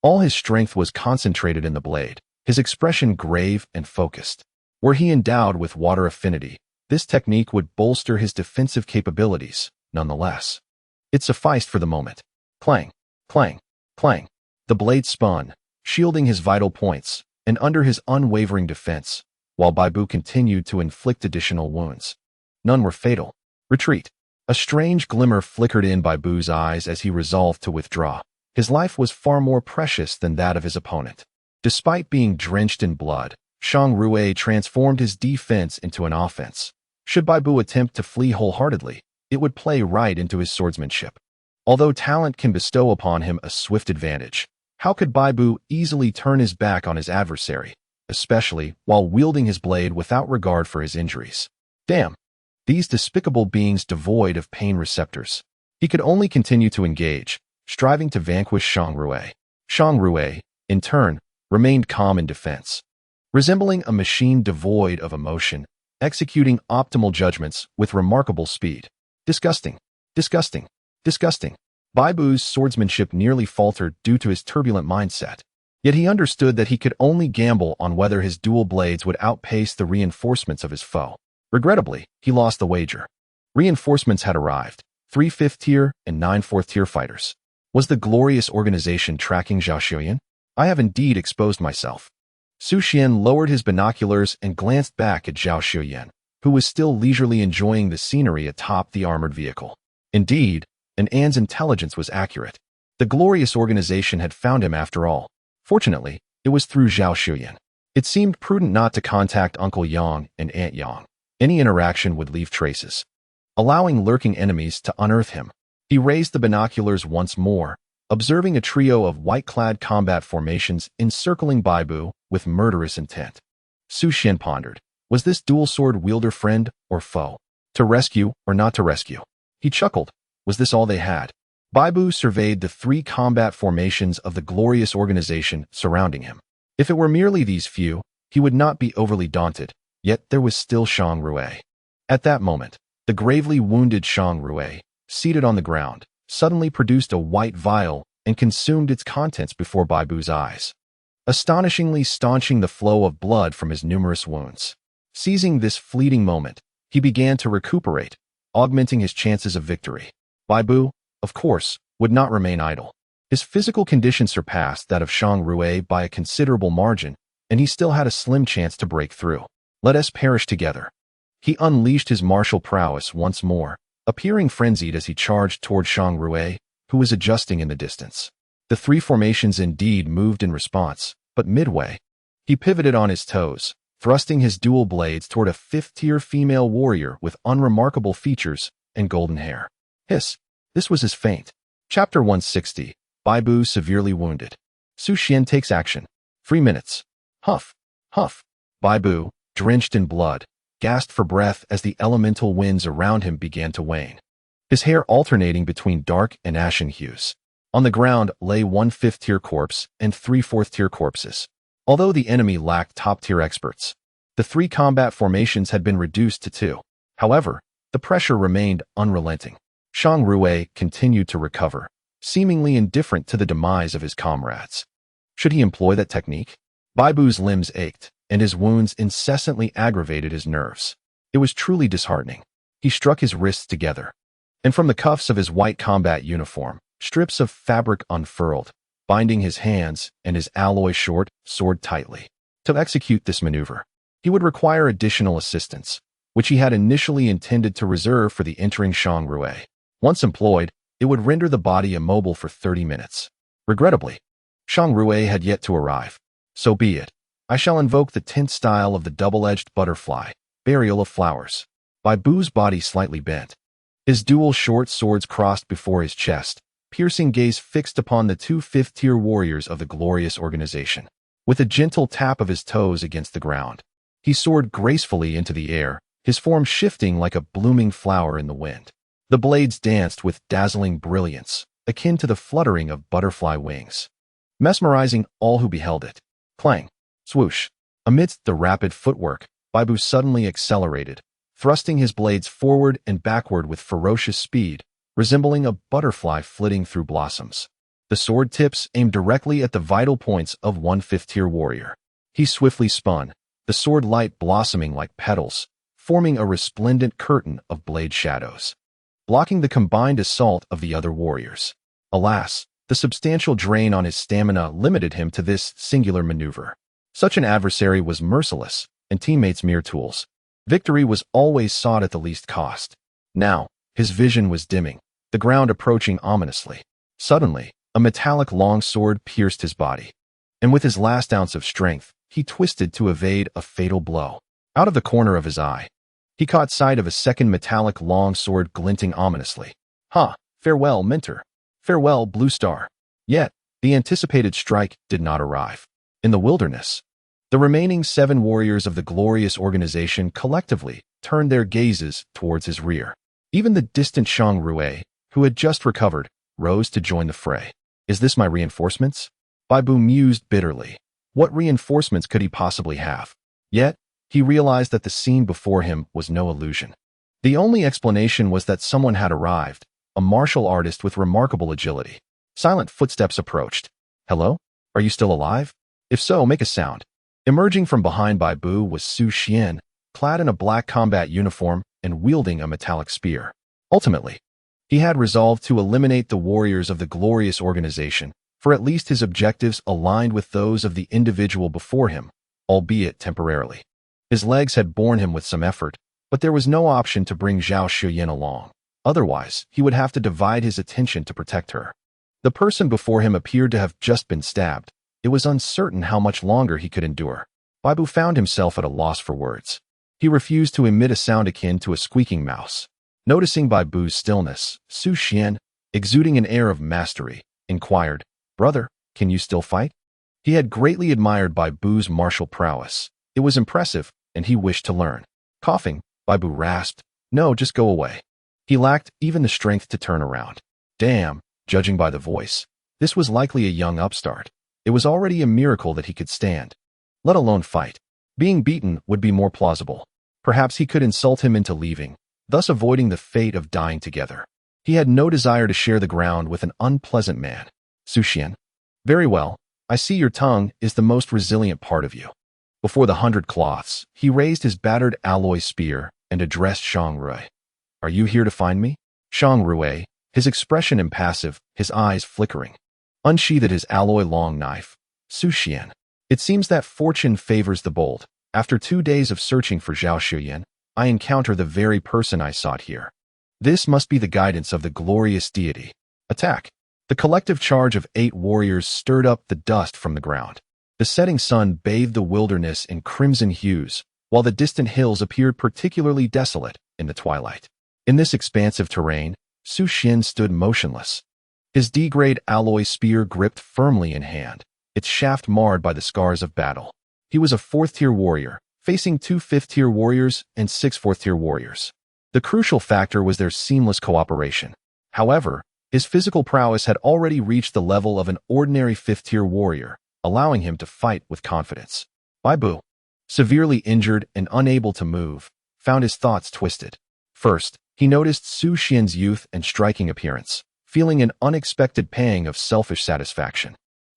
All his strength was concentrated in the blade, his expression grave and focused. Were he endowed with water affinity, this technique would bolster his defensive capabilities, nonetheless. It sufficed for the moment. Clang, clang, clang. The blade spun, shielding his vital points, and under his unwavering defense, while Baibu continued to inflict additional wounds. None were fatal. Retreat. A strange glimmer flickered in Baibu's eyes as he resolved to withdraw. His life was far more precious than that of his opponent. Despite being drenched in blood, Shang Rui transformed his defense into an offense. Should Baibu attempt to flee wholeheartedly, it would play right into his swordsmanship. Although talent can bestow upon him a swift advantage, how could Baibu easily turn his back on his adversary, especially while wielding his blade without regard for his injuries. Damn! These despicable beings devoid of pain receptors. He could only continue to engage, striving to vanquish Shang Rui. Shang Rui, in turn, remained calm in defense. Resembling a machine devoid of emotion, executing optimal judgments with remarkable speed. Disgusting. Disgusting. Disgusting. Baibu's swordsmanship nearly faltered due to his turbulent mindset. Yet he understood that he could only gamble on whether his dual blades would outpace the reinforcements of his foe. Regrettably, he lost the wager. Reinforcements had arrived, 3 5th-tier and 9 4th-tier fighters. Was the glorious organization tracking Su Xuan? I have indeed exposed myself. Su Xuan lowered his binoculars and glanced back at Su Xuan, who was still leisurely enjoying the scenery atop the armored vehicle. Indeed, An's intelligence was accurate. The glorious organization had found him after all. Fortunately, it was through Su Xuan. It seemed prudent not to contact Uncle Yang and Aunt Yang. Any interaction would leave traces, allowing lurking enemies to unearth him. He raised the binoculars once more, observing a trio of white-clad combat formations encircling Baibu with murderous intent. Su Xuan pondered, was this dual-sword wielder friend or foe? To rescue or not to rescue? He chuckled. Was this all they had? Baibu surveyed the 3 combat formations of the glorious organization surrounding him. If it were merely these few, he would not be overly daunted, yet there was still Shang Rui. At that moment, the gravely wounded Shang Rui, seated on the ground, suddenly produced a white vial and consumed its contents before Baibu's eyes, astonishingly staunching the flow of blood from his numerous wounds. Seizing this fleeting moment, he began to recuperate, augmenting his chances of victory. Baibu, of course, would not remain idle. His physical condition surpassed that of Shang Rui by a considerable margin, and he still had a slim chance to break through. Let us perish together. He unleashed his martial prowess once more, appearing frenzied as he charged toward Shang Rui, who was adjusting in the distance. The 3 formations indeed moved in response, but midway, he pivoted on his toes, thrusting his dual blades toward a 5th-tier female warrior with unremarkable features and golden hair. Hiss! This was his feint. Chapter 160. Baibu severely wounded. Su Xuan takes action. 3 minutes. Huff! Huff! Baibu, drenched in blood, gasped for breath as the elemental winds around him began to wane, his hair alternating between dark and ashen hues. On the ground lay 1 5th-tier corpse and 3 4th-tier corpses. Although the enemy lacked top-tier experts, the 3 combat formations had been reduced to 2. However, the pressure remained unrelenting. Shang Rui continued to recover, seemingly indifferent to the demise of his comrades. Should he employ that technique? Baibu's limbs ached, and his wounds incessantly aggravated his nerves. It was truly disheartening. He struck his wrists together, and from the cuffs of his white combat uniform, strips of fabric unfurled, binding his hands and his alloy short sword tightly. To execute this maneuver, he would require additional assistance, which he had initially intended to reserve for the entering Shang Rui. Once employed, it would render the body immobile for 30 minutes. Regrettably, Shang Rui had yet to arrive. So be it. I shall invoke the 10th style of the double-edged butterfly, burial of flowers. Baibu's body slightly bent. His dual short swords crossed before his chest, piercing gaze fixed upon the 2 5th-tier warriors of the glorious organization. With a gentle tap of his toes against the ground, he soared gracefully into the air, his form shifting like a blooming flower in the wind. The blades danced with dazzling brilliance, akin to the fluttering of butterfly wings, mesmerizing all who beheld it. Clang! Swoosh! Amidst the rapid footwork, Baibu suddenly accelerated, thrusting his blades forward and backward with ferocious speed, resembling a butterfly flitting through blossoms. The sword tips aimed directly at the vital points of 1 5th-tier warrior. He swiftly spun, the sword light blossoming like petals, forming a resplendent curtain of blade shadows, blocking the combined assault of the other warriors. Alas, the substantial drain on his stamina limited him to this singular maneuver. Such an adversary was merciless, and teammates mere tools. Victory was always sought at the least cost. Now, his vision was dimming, the ground approaching ominously. Suddenly, a metallic longsword pierced his body, and with his last ounce of strength, he twisted to evade a fatal blow. Out of the corner of his eye, he caught sight of a second metallic longsword glinting ominously. Ha! Farewell, Mentor. Farewell, Blue Star. Yet, the anticipated strike did not arrive. In the wilderness, The remaining 7 warriors of the glorious organization collectively turned their gazes towards his rear. Even the distant Shang Rue, who had just recovered, rose to join the fray. Is this my reinforcements? Bai Bu mused bitterly. What reinforcements could he possibly have? Yet, he realized that the scene before him was no illusion. The only explanation was that someone had arrived, a martial artist with remarkable agility. Silent footsteps approached. Hello? Are you still alive? If so, make a sound. Emerging from behind Bai Bu was Su Xuan, clad in a black combat uniform and wielding a metallic spear. Ultimately, he had resolved to eliminate the warriors of the glorious organization, for at least his objectives aligned with those of the individual before him, albeit temporarily. His legs had borne him with some effort, but there was no option to bring Zhao Xuyin along. Otherwise, he would have to divide his attention to protect her. The person before him appeared to have just been stabbed. It was uncertain how much longer he could endure. Bai Bu found himself at a loss for words. He refused to emit a sound akin to a squeaking mouse. Noticing Bai Bu's stillness, Su Xuan, exuding an air of mastery, inquired, "Brother, can you still fight?" He had greatly admired Bai Bu's martial prowess. It was impressive, and he wished to learn. Coughing, Bai Bu rasped, "No, just go away." He lacked even the strength to turn around. Damn, judging by the voice, this was likely a young upstart. It was already a miracle that he could stand, let alone fight. Being beaten would be more plausible. Perhaps he could insult him into leaving, thus avoiding the fate of dying together. He had no desire to share the ground with an unpleasant man. Su Xuan. Very well, I see your tongue is the most resilient part of you. Before the 100 cloths, he raised his battered alloy spear and addressed Shang Rue. Are you here to find me? Shang Rue, his expression impassive, his eyes flickering, unsheathed his alloy long knife. Su Xuan. It seems that fortune favors the bold. After 2 days of searching for Zhao Xuyin, I encounter the very person I sought here. This must be the guidance of the glorious deity. Attack. The collective charge of 8 warriors stirred up the dust from the ground. The setting sun bathed the wilderness in crimson hues, while the distant hills appeared particularly desolate in the twilight. In this expansive terrain, Su Xuan stood motionless. His D-grade alloy spear gripped firmly in hand, its shaft marred by the scars of battle. He was a 4th-tier warrior, facing 2 5th-tier warriors and 6 4th-tier warriors. The crucial factor was their seamless cooperation. However, his physical prowess had already reached the level of an ordinary 5th-tier warrior, allowing him to fight with confidence. Bai Bu, severely injured and unable to move, found his thoughts twisted. First, he noticed Su Xuan's youth and striking appearance, feeling an unexpected pang of selfish satisfaction.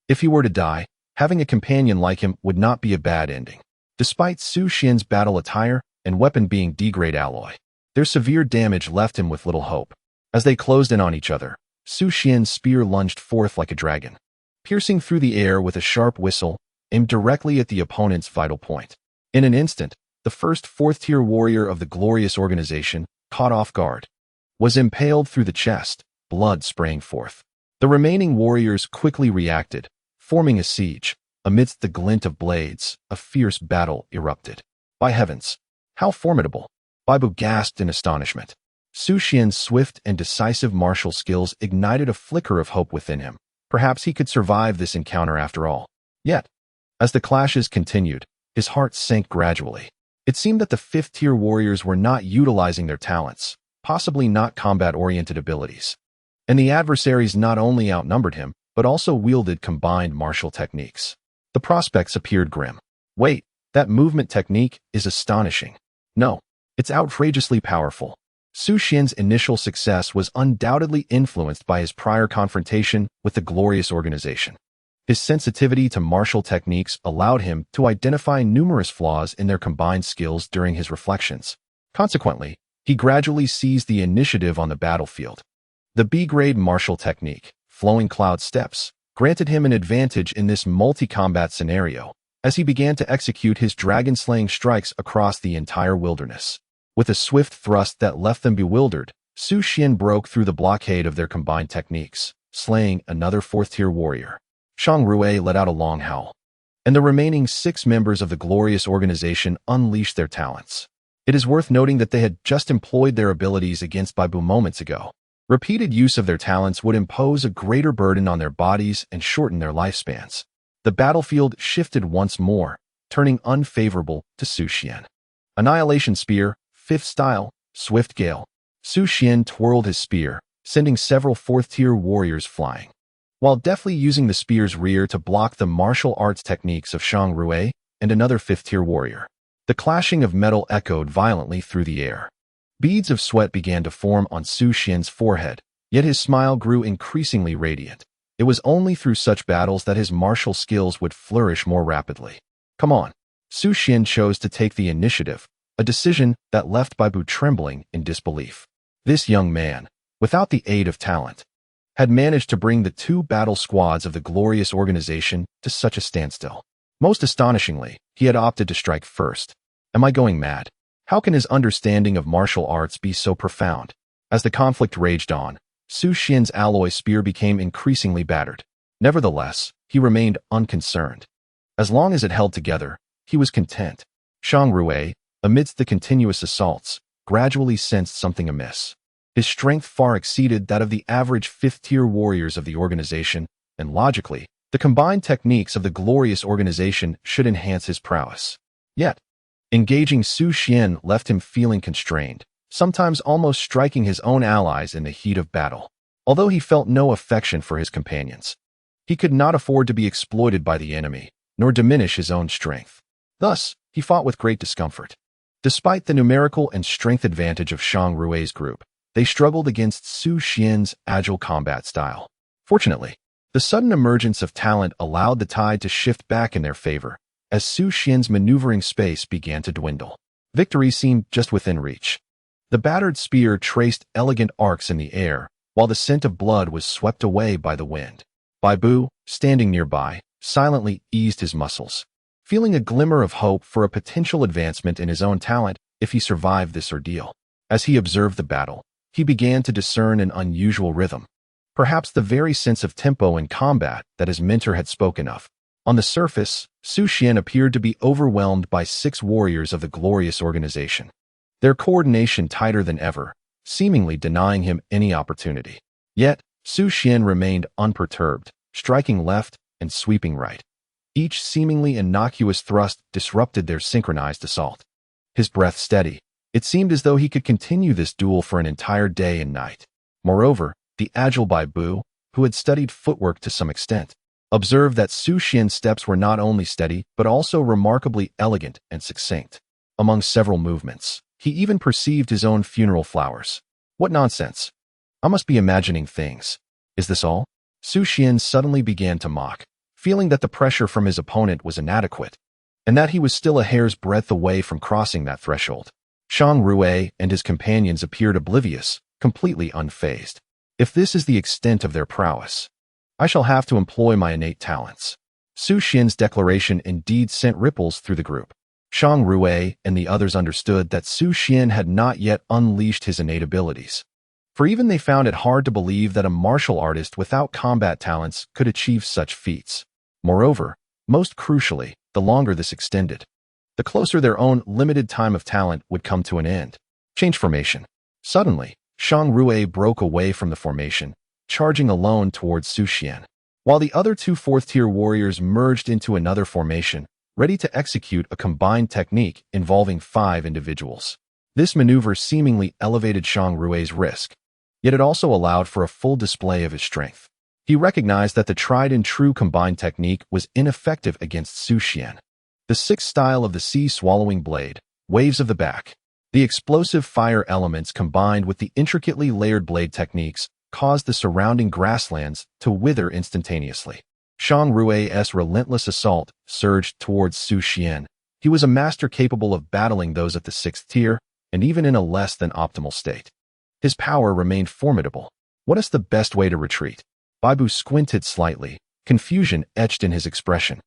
If he were to die, having a companion like him would not be a bad ending. Despite Su Xuan's battle attire and weapon being D-grade alloy, their severe damage left him with little hope. As they closed in on each other, Su Xuan's spear lunged forth like a dragon, piercing through the air with a sharp whistle, aimed directly at the opponent's vital point. In an instant, the first 4th-tier warrior of the glorious organization, caught off guard, was impaled through the chest, blood spraying forth. The remaining warriors quickly reacted, forming a siege. Amidst the glint of blades, a fierce battle erupted. By heavens, how formidable! Bai Bu gasped in astonishment. Su Xuan's swift and decisive martial skills ignited a flicker of hope within him. Perhaps he could survive this encounter after all. Yet, as the clashes continued, his heart sank gradually. It seemed that the 5th-tier warriors were not utilizing their talents, possibly not combat-oriented abilities. And the adversaries not only outnumbered him, but also wielded combined martial techniques. The prospects appeared grim. Wait, that movement technique is astonishing. No, it's outrageously powerful. Su Xuan's initial success was undoubtedly influenced by his prior confrontation with the glorious organization. His sensitivity to martial techniques allowed him to identify numerous flaws in their combined skills during his reflections. Consequently, he gradually seized the initiative on the battlefield. The B-grade martial technique, flowing cloud steps, granted him an advantage in this multi-combat scenario, as he began to execute his dragon-slaying strikes across the entire wilderness. With a swift thrust that left them bewildered, Su Xuan broke through the blockade of their combined techniques, slaying another 4th-tier warrior. Shang Rue let out a long howl, and the remaining 6 members of the glorious organization unleashed their talents. It is worth noting that they had just employed their abilities against Bai Bu moments ago. Repeated use of their talents would impose a greater burden on their bodies and shorten their lifespans. The battlefield shifted once more, turning unfavorable to Su Xuan. Annihilation Spear, 5th Style, Swift Gale. Su Xuan twirled his spear, sending several 4th-tier warriors flying. While deftly using the spear's rear to block the martial arts techniques of Shang Rui and another 5th-tier warrior. The clashing of metal echoed violently through the air. Beads of sweat began to form on Su Xuan's forehead, yet his smile grew increasingly radiant. It was only through such battles that his martial skills would flourish more rapidly. Come on. Su Xuan chose to take the initiative, a decision that left Baibu trembling in disbelief. This young man, without the aid of talent, had managed to bring the 2 battle squads of the glorious organization to such a standstill. Most astonishingly, he had opted to strike first. Am I going mad? How can his understanding of martial arts be so profound? As the conflict raged on, Su Xuan's alloy spear became increasingly battered. Nevertheless, he remained unconcerned. As long as it held together, he was content. Shang Rui, amidst the continuous assaults, gradually sensed something amiss. His strength far exceeded that of the average 5th-tier warriors of the organization, and logically, the combined techniques of the glorious organization should enhance his prowess. Yet, engaging Su Xuan left him feeling constrained, sometimes almost striking his own allies in the heat of battle. Although he felt no affection for his companions, he could not afford to be exploited by the enemy, nor diminish his own strength. Thus, he fought with great discomfort. Despite the numerical and strength advantage of Shang Rui's group, they struggled against Su Xuan's agile combat style. Fortunately, the sudden emergence of talent allowed the tide to shift back in their favor, as Su Xuan's maneuvering space began to dwindle. Victory seemed just within reach. The battered spear traced elegant arcs in the air, while the scent of blood was swept away by the wind. Baibu, standing nearby, silently eased his muscles, feeling a glimmer of hope for a potential advancement in his own talent if he survived this ordeal. As he observed the battle, he began to discern an unusual rhythm, perhaps the very sense of tempo in combat that his mentor had spoken of. On the surface, Su Xuan appeared to be overwhelmed by 6 warriors of the glorious organization, their coordination tighter than ever, seemingly denying him any opportunity. Yet, Su Xuan remained unperturbed, striking left and sweeping right. Each seemingly innocuous thrust disrupted their synchronized assault. His breath steady, it seemed as though he could continue this duel for an entire day and night. Moreover, the agile Baibu, who had studied footwork to some extent, observed that Su Xuan's steps were not only steady but also remarkably elegant and succinct. Among several movements, he even perceived his own funeral flowers. What nonsense! I must be imagining things. Is this all? Su Xuan suddenly began to mock, feeling that the pressure from his opponent was inadequate, and that he was still a hair's breadth away from crossing that threshold. Shang Rui and his companions appeared oblivious, completely unfazed. If this is the extent of their prowess, I shall have to employ my innate talents. Su Xuan's declaration indeed sent ripples through the group. Shang Rui and the others understood that Su Xuan had not yet unleashed his innate abilities, for even they found it hard to believe that a martial artist without combat talents could achieve such feats. Moreover, most crucially, the longer this extended, the closer their own limited time of talent would come to an end. Change formation. Suddenly, Shang Rui broke away from the formation, charging alone towards Su Xuan, while the other 2 4th-tier warriors merged into another formation, ready to execute a combined technique involving 5 individuals. This maneuver seemingly elevated Shang Rui's risk, yet it also allowed for a full display of his strength. He recognized that the tried-and-true combined technique was ineffective against Su Xuan. The 6th style of the sea-swallowing blade, waves of the back. The explosive fire elements combined with the intricately layered blade techniques caused the surrounding grasslands to wither instantaneously. Shang Rui's relentless assault surged towards Su Xuan. He was a master capable of battling those at the 6th tier, and even in a less than optimal state. His power remained formidable. What is the best way to retreat? Baibu squinted slightly, confusion etched in his expression.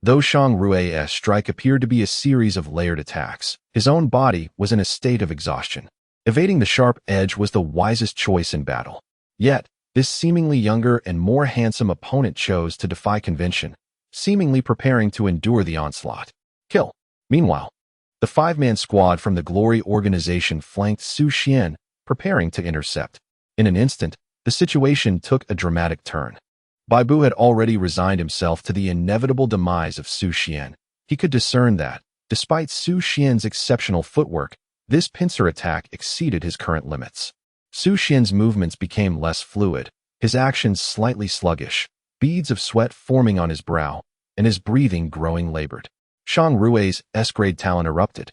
Though Shang Rui's strike appeared to be a series of layered attacks, his own body was in a state of exhaustion. Evading the sharp edge was the wisest choice in battle. Yet, this seemingly younger and more handsome opponent chose to defy convention, seemingly preparing to endure the onslaught. Kill. Meanwhile, the 5-man squad from the Glory organization flanked Su Xuan, preparing to intercept. In an instant, the situation took a dramatic turn. Baibu had already resigned himself to the inevitable demise of Su Xuan. He could discern that, despite Su Xuan's exceptional footwork, this pincer attack exceeded his current limits. Su Xuan's movements became less fluid, his actions slightly sluggish, beads of sweat forming on his brow, and his breathing growing labored. Shang Rui's S-grade talent erupted,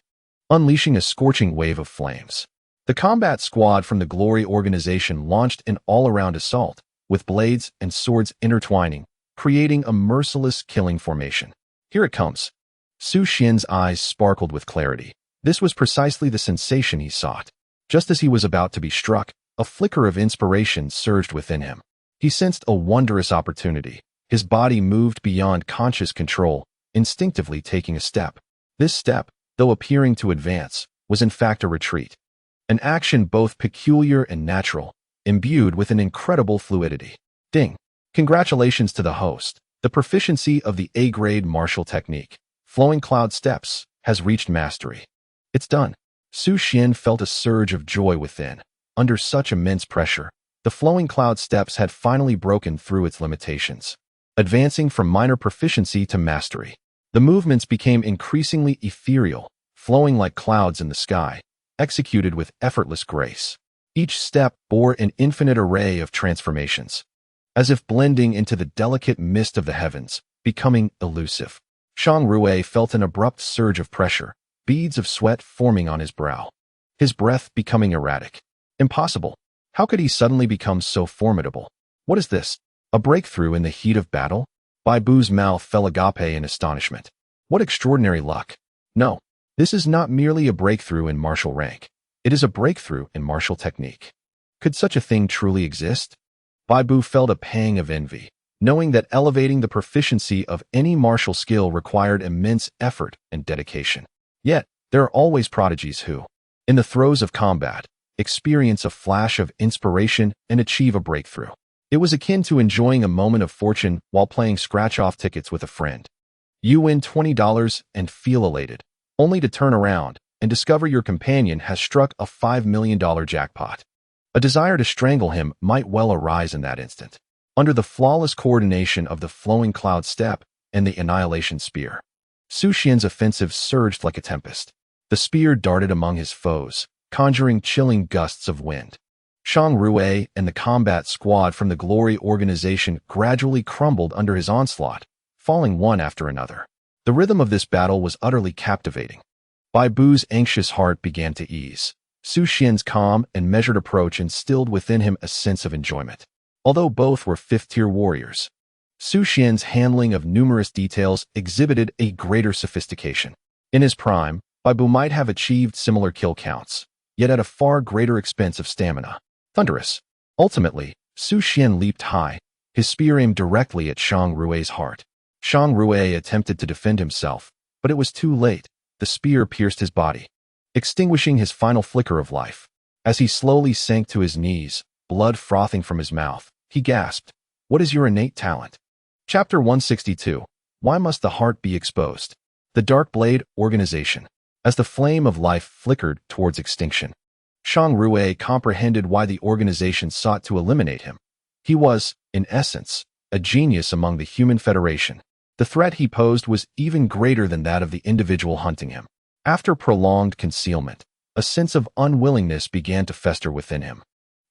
unleashing a scorching wave of flames. The combat squad from the Glory organization launched an all-around assault, with blades and swords intertwining, creating a merciless killing formation. Here it comes. Su Xuan's eyes sparkled with clarity. This was precisely the sensation he sought. Just as he was about to be struck, a flicker of inspiration surged within him. He sensed a wondrous opportunity. His body moved beyond conscious control, instinctively taking a step. This step, though appearing to advance, was in fact a retreat. An action both peculiar and natural, imbued with an incredible fluidity. Ding! Congratulations to the host. The proficiency of the A-grade martial technique, Flowing Cloud Steps, has reached mastery. It's done. Su Xuan felt a surge of joy within. Under such immense pressure, the Flowing Cloud Steps had finally broken through its limitations. Advancing from minor proficiency to mastery, the movements became increasingly ethereal, flowing like clouds in the sky, executed with effortless grace. Each step bore an infinite array of transformations, as if blending into the delicate mist of the heavens, becoming elusive. Shang Rui felt an abrupt surge of pressure, beads of sweat forming on his brow, his breath becoming erratic. Impossible. How could he suddenly become so formidable? What is this? A breakthrough in the heat of battle? Bai Bu's mouth fell agape in astonishment. What extraordinary luck. No, this is not merely a breakthrough in martial rank. It is a breakthrough in martial technique. Could such a thing truly exist? Bai Bu felt a pang of envy, knowing that elevating the proficiency of any martial skill required immense effort and dedication. Yet, there are always prodigies who, in the throes of combat, experience a flash of inspiration and achieve a breakthrough. It was akin to enjoying a moment of fortune while playing scratch-off tickets with a friend. You win $20 and feel elated, only to turn around and discover your companion has struck a $5 million jackpot. A desire to strangle him might well arise in that instant. Under the flawless coordination of the Flowing Cloud Step and the Annihilation Spear, Su Xuan's offensive surged like a tempest. The spear darted among his foes, conjuring chilling gusts of wind. Shang Rui and the combat squad from the Glory organization gradually crumbled under his onslaught, falling one after another. The rhythm of this battle was utterly captivating. Bai Bu's anxious heart began to ease. Su Xuan's calm and measured approach instilled within him a sense of enjoyment. Although both were fifth-tier warriors, Su Xuan's handling of numerous details exhibited a greater sophistication. In his prime, Bai Bu might have achieved similar kill counts, yet at a far greater expense of stamina. Thunderous. Ultimately, Su Xuan leaped high, his spear aimed directly at Shang Rui's heart. Shang Rui attempted to defend himself, but it was too late. The spear pierced his body, extinguishing his final flicker of life. As he slowly sank to his knees, blood frothing from his mouth, he gasped, "What is your innate talent?" Chapter 162. Why must the heart be exposed? The Dark Blade Organization. As the flame of life flickered towards extinction, Shang Rui comprehended why the organization sought to eliminate him. He was, in essence, a genius among the human federation. The threat he posed was even greater than that of the individual hunting him. After prolonged concealment, a sense of unwillingness began to fester within him.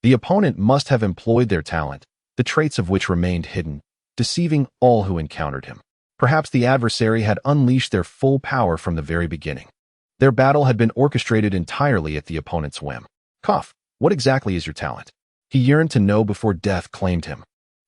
The opponent must have employed their talent, the traits of which remained hidden, deceiving all who encountered him. Perhaps the adversary had unleashed their full power from the very beginning. Their battle had been orchestrated entirely at the opponent's whim. Cough, what exactly is your talent? He yearned to know before death claimed him.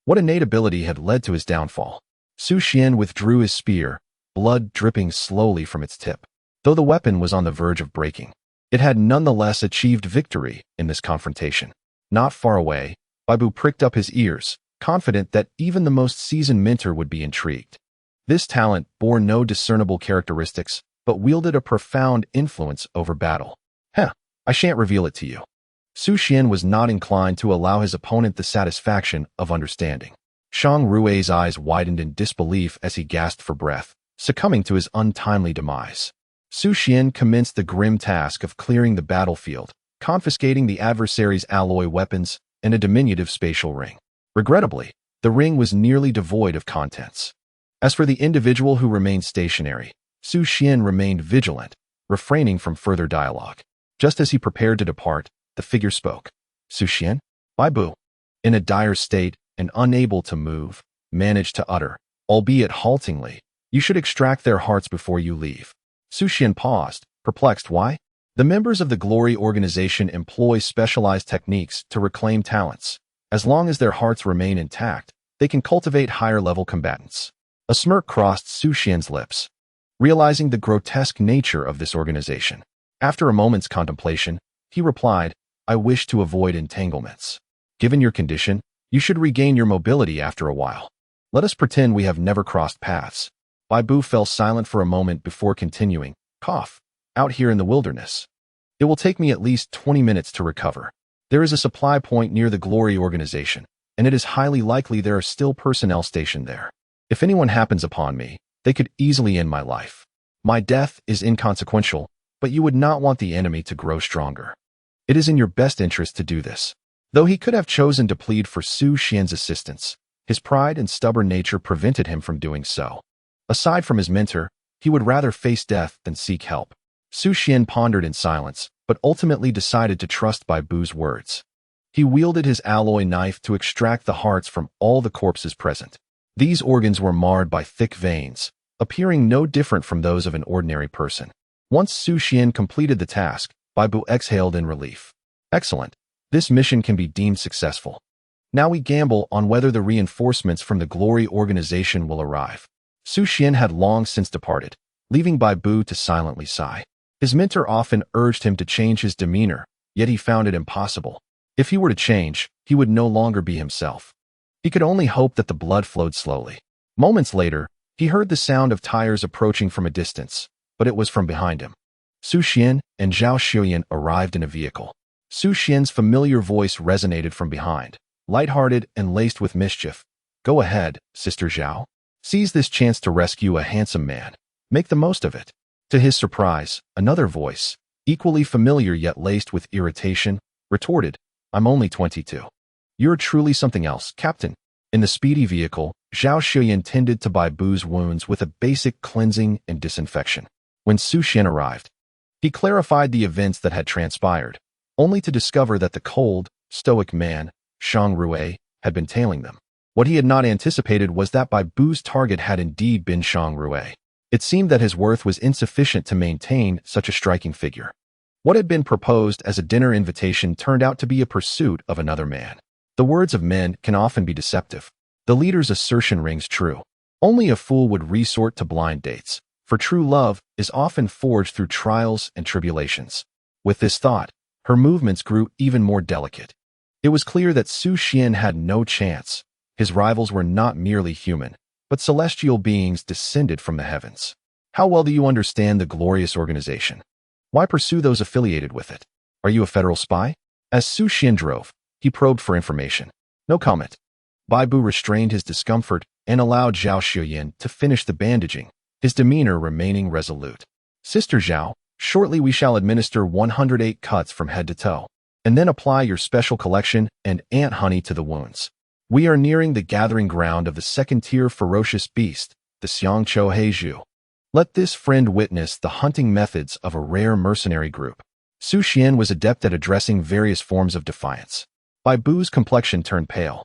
What innate ability had led to his downfall? Su Xuan withdrew his spear, blood dripping slowly from its tip. Though the weapon was on the verge of breaking, it had nonetheless achieved victory in this confrontation. Not far away, Bai Bu pricked up his ears, confident that even the most seasoned mentor would be intrigued. This talent bore no discernible characteristics, but wielded a profound influence over battle. I shan't reveal it to you. Su Xuan was not inclined to allow his opponent the satisfaction of understanding. Shang Rui's eyes widened in disbelief as he gasped for breath, succumbing to his untimely demise. Su Xuan commenced the grim task of clearing the battlefield, confiscating the adversary's alloy weapons and a diminutive spatial ring. Regrettably, the ring was nearly devoid of contents. As for the individual who remained stationary, Su Xuan remained vigilant, refraining from further dialogue. Just as he prepared to depart, the figure spoke. Su Xuan? Baibu, in a dire state and unable to move, managed to utter, albeit haltingly, "You should extract their hearts before you leave." Su Xuan paused, perplexed. Why? The members of the Glory organization employ specialized techniques to reclaim talents. As long as their hearts remain intact, they can cultivate higher-level combatants. A smirk crossed Su Xuan's lips, realizing the grotesque nature of this organization. After a moment's contemplation, he replied, "I wish to avoid entanglements. Given your condition, you should regain your mobility after a while. Let us pretend we have never crossed paths." Baibu fell silent for a moment before continuing, "Cough. Out here in the wilderness. It will take me at least 20 minutes to recover. There is a supply point near the Glory organization, and it is highly likely there are still personnel stationed there. If anyone happens upon me, they could easily end my life. My death is inconsequential, but you would not want the enemy to grow stronger. It is in your best interest to do this." Though he could have chosen to plead for Su Xuan's assistance, his pride and stubborn nature prevented him from doing so. Aside from his mentor, he would rather face death than seek help. Su Xuan pondered in silence, but ultimately decided to trust Baibu's words. He wielded his alloy knife to extract the hearts from all the corpses present. These organs were marred by thick veins, appearing no different from those of an ordinary person. Once Su Xuan completed the task, Baibu exhaled in relief. "Excellent. This mission can be deemed successful. Now we gamble on whether the reinforcements from the Glory organization will arrive." Su Xuan had long since departed, leaving Baibu to silently sigh. His mentor often urged him to change his demeanor, yet he found it impossible. If he were to change, he would no longer be himself. He could only hope that the blood flowed slowly. Moments later, he heard the sound of tires approaching from a distance, but it was from behind him. Su Xuan and Zhao Xuyan arrived in a vehicle. Su Xuan's familiar voice resonated from behind, lighthearted and laced with mischief. "Go ahead, Sister Zhao. Seize this chance to rescue a handsome man. Make the most of it." To his surprise, another voice, equally familiar yet laced with irritation, retorted, "I'm only 22. You're truly something else, Captain." In the speedy vehicle, Zhao Xuyan tended to Baibu's wounds with a basic cleansing and disinfection. When Su Xuan arrived, he clarified the events that had transpired, only to discover that the cold, stoic man, Shang Rue, had been tailing them. What he had not anticipated was that Baibu's target had indeed been Shang Rue. It seemed that his worth was insufficient to maintain such a striking figure. What had been proposed as a dinner invitation turned out to be a pursuit of another man. The words of men can often be deceptive. The leader's assertion rings true. Only a fool would resort to blind dates, for true love is often forged through trials and tribulations. With this thought, her movements grew even more delicate. It was clear that Su Xuan had no chance. His rivals were not merely human, but celestial beings descended from the heavens. How well do you understand the glorious organization? Why pursue those affiliated with it? Are you a federal spy? As Su Xuan drove, he probed for information. No comment. Baibu restrained his discomfort and allowed Zhao Xuyan to finish the bandaging, his demeanor remaining resolute. "Sister Zhao, shortly we shall administer 108 cuts from head to toe, and then apply your special collection and ant honey to the wounds. We are nearing the gathering ground of the second-tier ferocious beast, the Xiangqiu Heizhu. Let this friend witness the hunting methods of a rare mercenary group." Su Xuan was adept at addressing various forms of defiance. Baibu's complexion turned pale.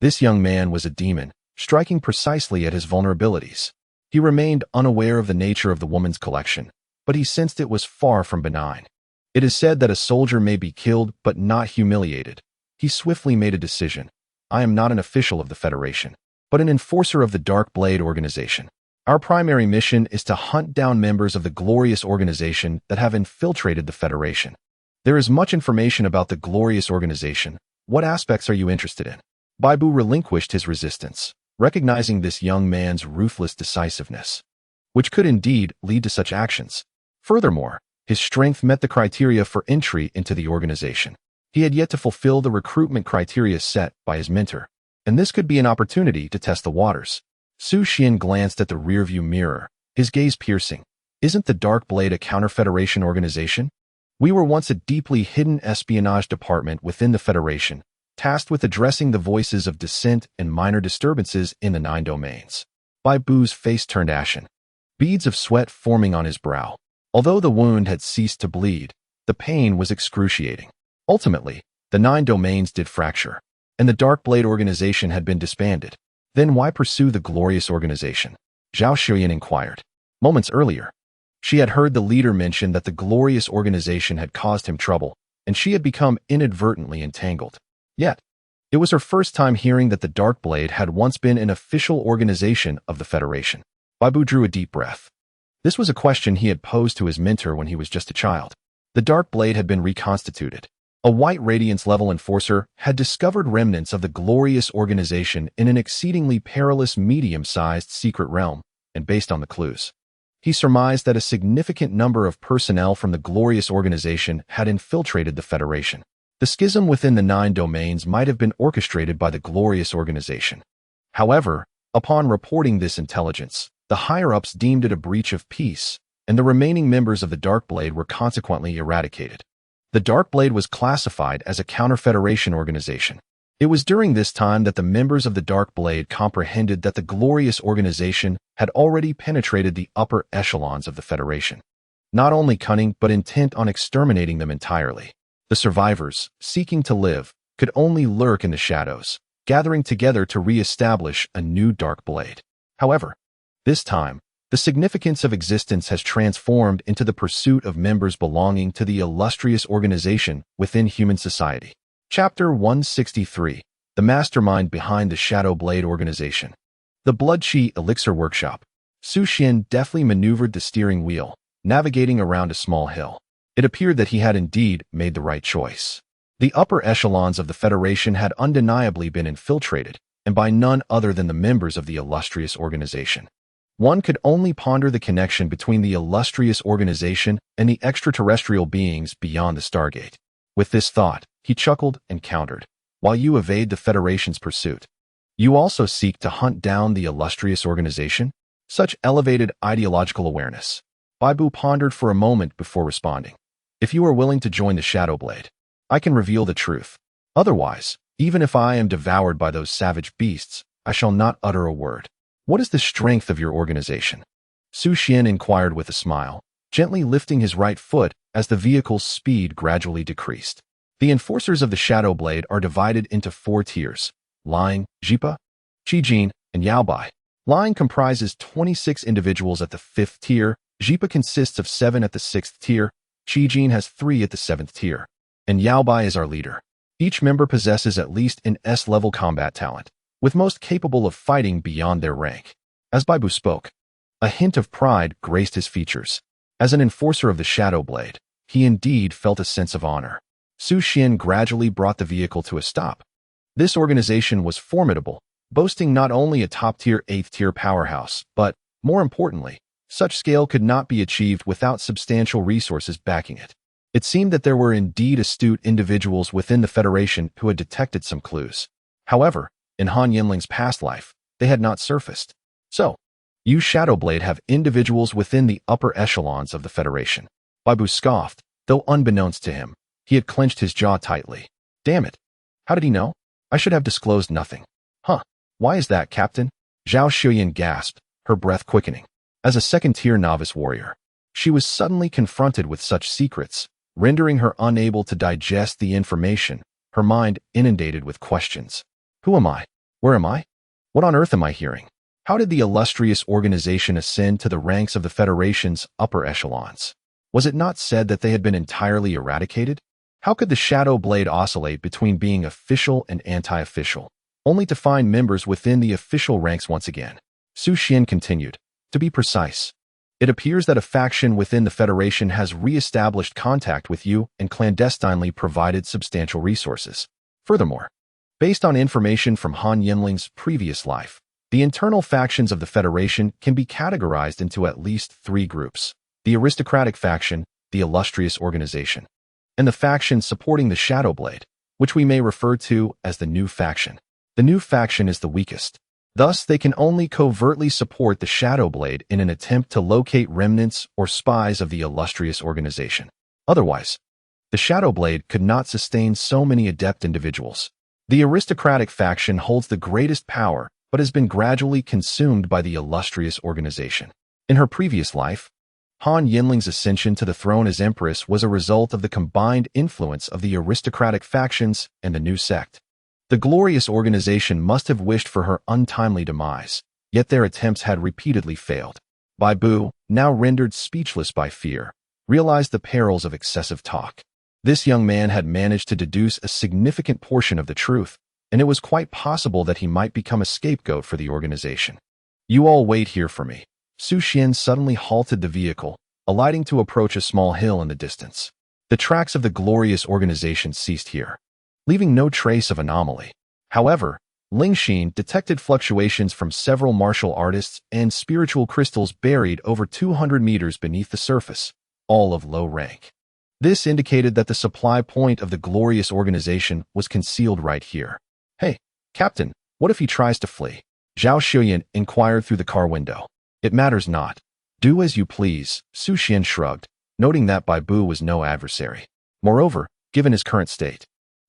This young man was a demon, striking precisely at his vulnerabilities. He remained unaware of the nature of the woman's collection, but he sensed it was far from benign. It is said that a soldier may be killed but not humiliated. He swiftly made a decision. "I am not an official of the Federation, but an enforcer of the Dark Blade organization. Our primary mission is to hunt down members of the glorious organization that have infiltrated the Federation. There is much information about the glorious organization. What aspects are you interested in?" Baibu relinquished his resistance, recognizing this young man's ruthless decisiveness, which could indeed lead to such actions. Furthermore, his strength met the criteria for entry into the organization. He had yet to fulfill the recruitment criteria set by his mentor, and this could be an opportunity to test the waters. Su Xuan glanced at the rearview mirror, his gaze piercing. "Isn't the Dark Blade a counter-Federation organization? We were once a deeply hidden espionage department within the Federation, tasked with addressing the voices of dissent and minor disturbances in the 9 domains." Baibu's face turned ashen. beads of sweat forming on his brow. Although the wound had ceased to bleed, the pain was excruciating. Ultimately, the 9 domains did fracture, and the Dark Blade organization had been disbanded. Then why pursue the glorious organization? Su Xuan inquired. Moments earlier, she had heard the leader mention that the glorious organization had caused him trouble, and she had become inadvertently entangled. Yet, it was her first time hearing that the Dark Blade had once been an official organization of the Federation. Baibu drew a deep breath. This was a question he had posed to his mentor when he was just a child. The Dark Blade had been reconstituted. A White Radiance-level enforcer had discovered remnants of the glorious organization in an exceedingly perilous medium-sized secret realm, and based on the clues, he surmised that a significant number of personnel from the glorious organization had infiltrated the Federation. The schism within the 9 domains might have been orchestrated by the glorious organization. However, upon reporting this intelligence, the higher-ups deemed it a breach of peace, and the remaining members of the Dark Blade were consequently eradicated. The Dark Blade was classified as a counter-Federation organization. It was during this time that the members of the Dark Blade comprehended that the glorious organization had already penetrated the upper echelons of the Federation. Not only cunning, but intent on exterminating them entirely. The survivors, seeking to live, could only lurk in the shadows, gathering together to re-establish a new Dark Blade. However, this time, the significance of existence has transformed into the pursuit of members belonging to the illustrious organization within human society. Chapter 163. The Mastermind Behind the Shadow Blade Organization. The Blood Chi Elixir Workshop. Su Xuan deftly maneuvered the steering wheel, navigating around a small hill. It appeared that he had indeed made the right choice. The upper echelons of the Federation had undeniably been infiltrated, and by none other than the members of the illustrious organization. One could only ponder the connection between the illustrious organization and the extraterrestrial beings beyond the Stargate. With this thought, he chuckled and countered. While you evade the Federation's pursuit, you also seek to hunt down the illustrious organization? Such elevated ideological awareness. Baibu pondered for a moment before responding. If you are willing to join the Shadow Blade, I can reveal the truth. Otherwise, even if I am devoured by those savage beasts, I shall not utter a word. What is the strength of your organization? Su Xuan inquired with a smile, gently lifting his right foot as the vehicle's speed gradually decreased. The enforcers of the Shadow Blade are divided into 4 tiers: Lying, Jipa, Qijin, and Yaobai. Lying comprises 26 individuals at the 5th tier, Jipa consists of 7 at the 6th tier, Qijin has 3 at the 7th tier, and Yaobai is our leader. Each member possesses at least an S-level combat talent, with most capable of fighting beyond their rank. As Baibu spoke, a hint of pride graced his features. As an enforcer of the Shadow Blade, he indeed felt a sense of honor. Su Xuan gradually brought the vehicle to a stop. This organization was formidable, boasting not only a top-tier 8th-tier powerhouse, but, more importantly, such scale could not be achieved without substantial resources backing it. It seemed that there were indeed astute individuals within the Federation who had detected some clues. However, in Han Yanling's past life, they had not surfaced. So, you Shadow Blade have individuals within the upper echelons of the Federation. Baibu scoffed, though unbeknownst to him, he had clenched his jaw tightly. Damn it. How did he know? I should have disclosed nothing. Huh. Why is that, Captain? Su Xuan gasped, her breath quickening. As a 2nd-tier novice warrior, she was suddenly confronted with such secrets, rendering her unable to digest the information, her mind inundated with questions. Who am I? Where am I? What on earth am I hearing? How did the illustrious organization ascend to the ranks of the Federation's upper echelons? Was it not said that they had been entirely eradicated? How could the Shadow Blade oscillate between being official and anti-official, only to find members within the official ranks once again? Su Xuan continued. To be precise, it appears that a faction within the Federation has re-established contact with you and clandestinely provided substantial resources. Furthermore, based on information from Han Yanling's previous life, the internal factions of the Federation can be categorized into at least 3 groups: the aristocratic faction, the illustrious organization, and the faction supporting the Shadow Blade, which we may refer to as the new faction. The new faction is the weakest. Thus, they can only covertly support the Shadow Blade in an attempt to locate remnants or spies of the illustrious organization. Otherwise, the Shadow Blade could not sustain so many adept individuals. The aristocratic faction holds the greatest power, but has been gradually consumed by the illustrious organization. In her previous life, Han Yanling's ascension to the throne as empress was a result of the combined influence of the aristocratic factions and the new sect. The glorious organization must have wished for her untimely demise, yet their attempts had repeatedly failed. Bai Bu, now rendered speechless by fear, realized the perils of excessive talk. This young man had managed to deduce a significant portion of the truth, and it was quite possible that he might become a scapegoat for the organization. "You all wait here for me." Su Xuan suddenly halted the vehicle, alighting to approach a small hill in the distance. The tracks of the glorious organization ceased here, leaving no trace of anomaly. However, Ling Xin detected fluctuations from several martial artists and spiritual crystals buried over 200 meters beneath the surface, all of low rank. This indicated that the supply point of the glorious organization was concealed right here. "Hey, Captain, what if he tries to flee?" Zhao Xuyan inquired through the car window. "It matters not. Do as you please," Su Xuan shrugged, noting that Bai Bu was no adversary. Moreover, given his current state,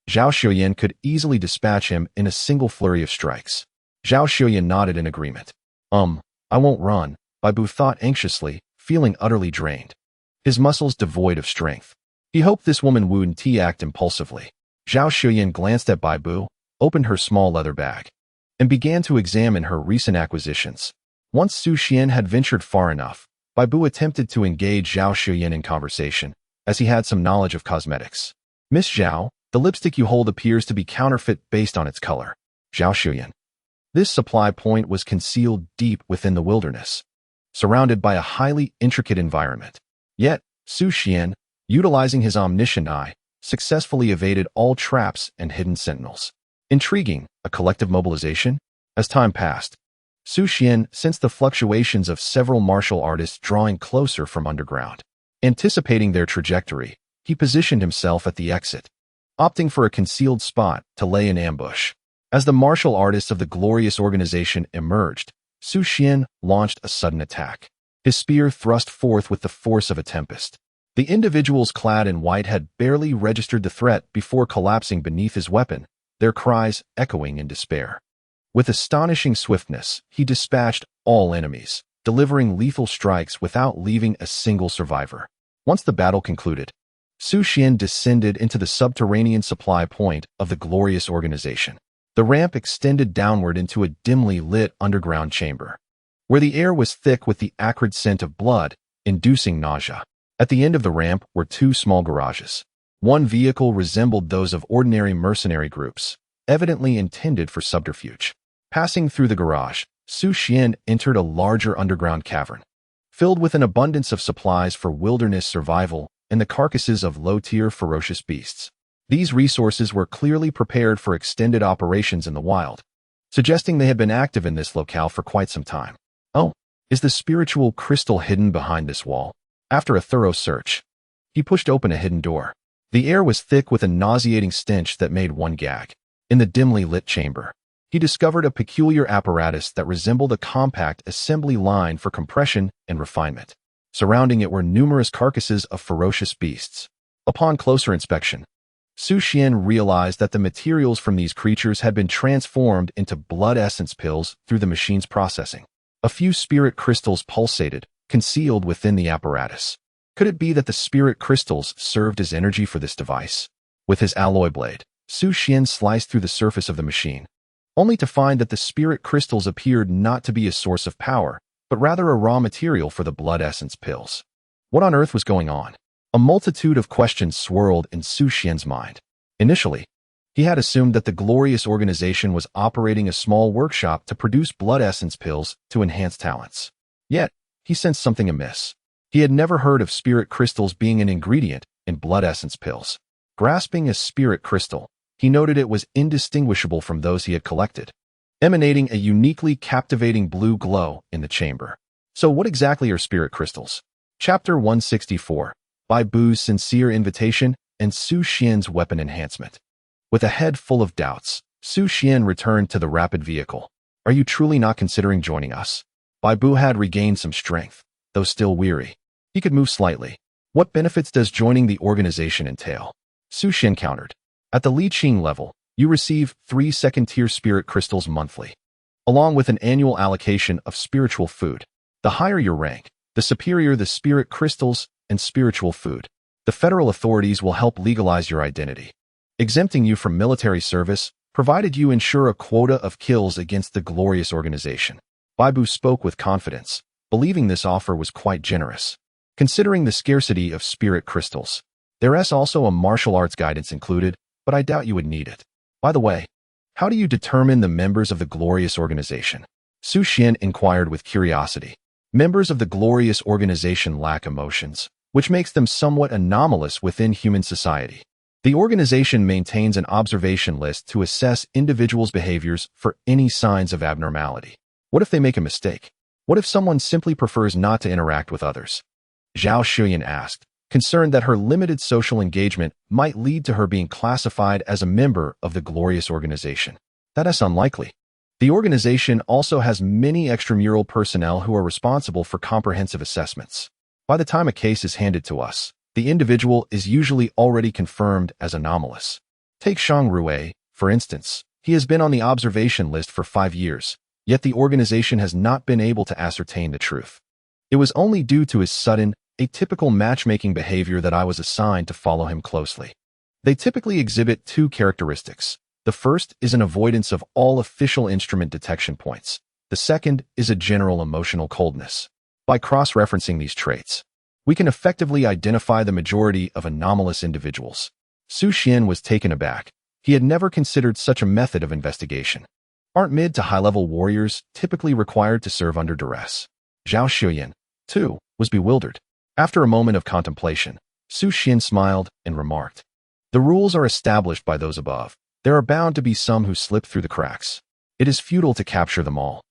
Zhao Xuyan could easily dispatch him in a single flurry of strikes. Zhao Xuyan nodded in agreement. I won't run," Bai Bu thought anxiously, feeling utterly drained, his muscles devoid of strength. He hoped this woman wouldn't act impulsively. Zhao Xuyan glanced at Bai Bu, opened her small leather bag, and began to examine her recent acquisitions. Once Su Xuan had ventured far enough, Bai Bu attempted to engage Zhao Xuyan in conversation, as he had some knowledge of cosmetics. "Miss Zhao, the lipstick you hold appears to be counterfeit based on its color." Zhao Xuyan. This supply point was concealed deep within the wilderness, surrounded by a highly intricate environment. Yet, Su Xuan, utilizing his omniscient eye, successfully evaded all traps and hidden sentinels. Intriguing, a collective mobilization? As time passed, Su Xuan sensed the fluctuations of several martial artists drawing closer from underground. Anticipating their trajectory, he positioned himself at the exit, opting for a concealed spot to lay in ambush. As the martial artists of the glorious organization emerged, Su Xuan launched a sudden attack. His spear thrust forth with the force of a tempest. The individuals clad in white had barely registered the threat before collapsing beneath his weapon, their cries echoing in despair. With astonishing swiftness, he dispatched all enemies, delivering lethal strikes without leaving a single survivor. Once the battle concluded, Su Xuan descended into the subterranean supply point of the glorious organization. The ramp extended downward into a dimly lit underground chamber, where the air was thick with the acrid scent of blood, inducing nausea. At the end of the ramp were two small garages. One vehicle resembled those of ordinary mercenary groups, evidently intended for subterfuge. Passing through the garage, Su Xuan entered a larger underground cavern, filled with an abundance of supplies for wilderness survival and the carcasses of low-tier ferocious beasts. These resources were clearly prepared for extended operations in the wild, suggesting they had been active in this locale for quite some time. "Oh, is the spiritual crystal hidden behind this wall?" After a thorough search, he pushed open a hidden door. The air was thick with a nauseating stench that made one gag. In the dimly lit chamber, he discovered a peculiar apparatus that resembled a compact assembly line for compression and refinement. Surrounding it were numerous carcasses of ferocious beasts. Upon closer inspection, Su Xuan realized that the materials from these creatures had been transformed into blood essence pills through the machine's processing. A few spirit crystals pulsated, concealed within the apparatus. Could it be that the spirit crystals served as energy for this device? With his alloy blade, Su Xuan sliced through the surface of the machine, only to find that the spirit crystals appeared not to be a source of power, but rather a raw material for the blood essence pills. What on earth was going on? A multitude of questions swirled in Su Xuan's mind. Initially, he had assumed that the glorious organization was operating a small workshop to produce blood essence pills to enhance talents. Yet, he sensed something amiss. He had never heard of spirit crystals being an ingredient in blood essence pills. Grasping a spirit crystal, he noted it was indistinguishable from those he had collected, emanating a uniquely captivating blue glow in the chamber. So what exactly are spirit crystals? Chapter 164. Bai Bu's sincere invitation and Su Xuan's weapon enhancement. With a head full of doubts, Su Xuan returned to the rapid vehicle. "Are you truly not considering joining us?" Bai Bu had regained some strength, though still weary. He could move slightly. "What benefits does joining the organization entail?" Su Xuan countered. "At the Li Qing level, you receive 3 second-tier spirit crystals monthly, along with an annual allocation of spiritual food. The higher your rank, the superior the spirit crystals and spiritual food. The federal authorities will help legalize your identity, exempting you from military service, provided you ensure a quota of kills against the glorious organization. Baibu spoke with confidence, believing this offer was quite generous. Considering the scarcity of spirit crystals, there is also a martial arts guidance included, but I doubt you would need it. By the way, how do you determine the members of the glorious organization? Su Xuan inquired with curiosity. Members of the glorious organization lack emotions, which makes them somewhat anomalous within human society. The organization maintains an observation list to assess individuals' behaviors for any signs of abnormality. What if they make a mistake? What if someone simply prefers not to interact with others? Zhao Xuyan asked, concerned that her limited social engagement might lead to her being classified as a member of the glorious organization. That is unlikely. The organization also has many extramural personnel who are responsible for comprehensive assessments. By the time a case is handed to us, the individual is usually already confirmed as anomalous. Take Shang Rui, for instance. He has been on the observation list for 5 years, yet the organization has not been able to ascertain the truth. It was only due to his sudden, atypical matchmaking behavior that I was assigned to follow him closely. They typically exhibit 2 characteristics. The first is an avoidance of all official instrument detection points. The second is a general emotional coldness. By cross-referencing these traits, we can effectively identify the majority of anomalous individuals. Su Xuan was taken aback. He had never considered such a method of investigation. Aren't mid to high-level warriors typically required to serve under duress? Zhao Xuyan, too, was bewildered. After a moment of contemplation, Su Xuan smiled and remarked, "The rules are established by those above. There are bound to be some who slip through the cracks. It is futile to capture them all.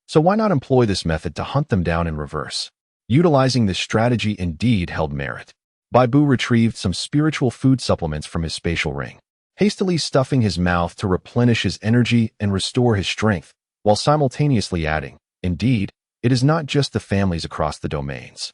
So why not employ this method to hunt them down in reverse?" Utilizing this strategy indeed held merit. Baibu retrieved some spiritual food supplements from his spatial ring, hastily stuffing his mouth to replenish his energy and restore his strength, while simultaneously adding, "Indeed, it is not just the families across the domains.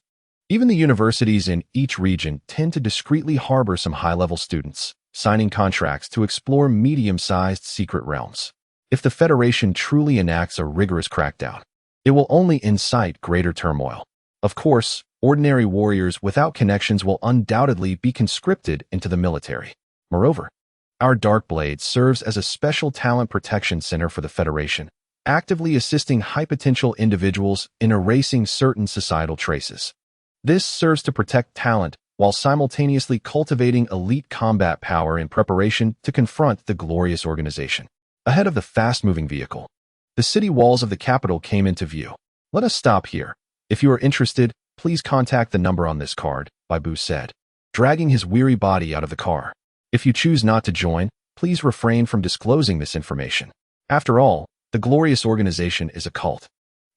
Even the universities in each region tend to discreetly harbor some high-level students, signing contracts to explore medium-sized secret realms. If the Federation truly enacts a rigorous crackdown, it will only incite greater turmoil. Of course, ordinary warriors without connections will undoubtedly be conscripted into the military. Moreover, our Dark Blade serves as a special talent protection center for the Federation, actively assisting high-potential individuals in erasing certain societal traces. This serves to protect talent while simultaneously cultivating elite combat power in preparation to confront the glorious organization. Ahead of the fast-moving vehicle, the city walls of the capital came into view. "Let us stop here. If you are interested, please contact the number on this card," Baibu said, dragging his weary body out of the car. "If you choose not to join, please refrain from disclosing this information. After all, the glorious organization is a cult,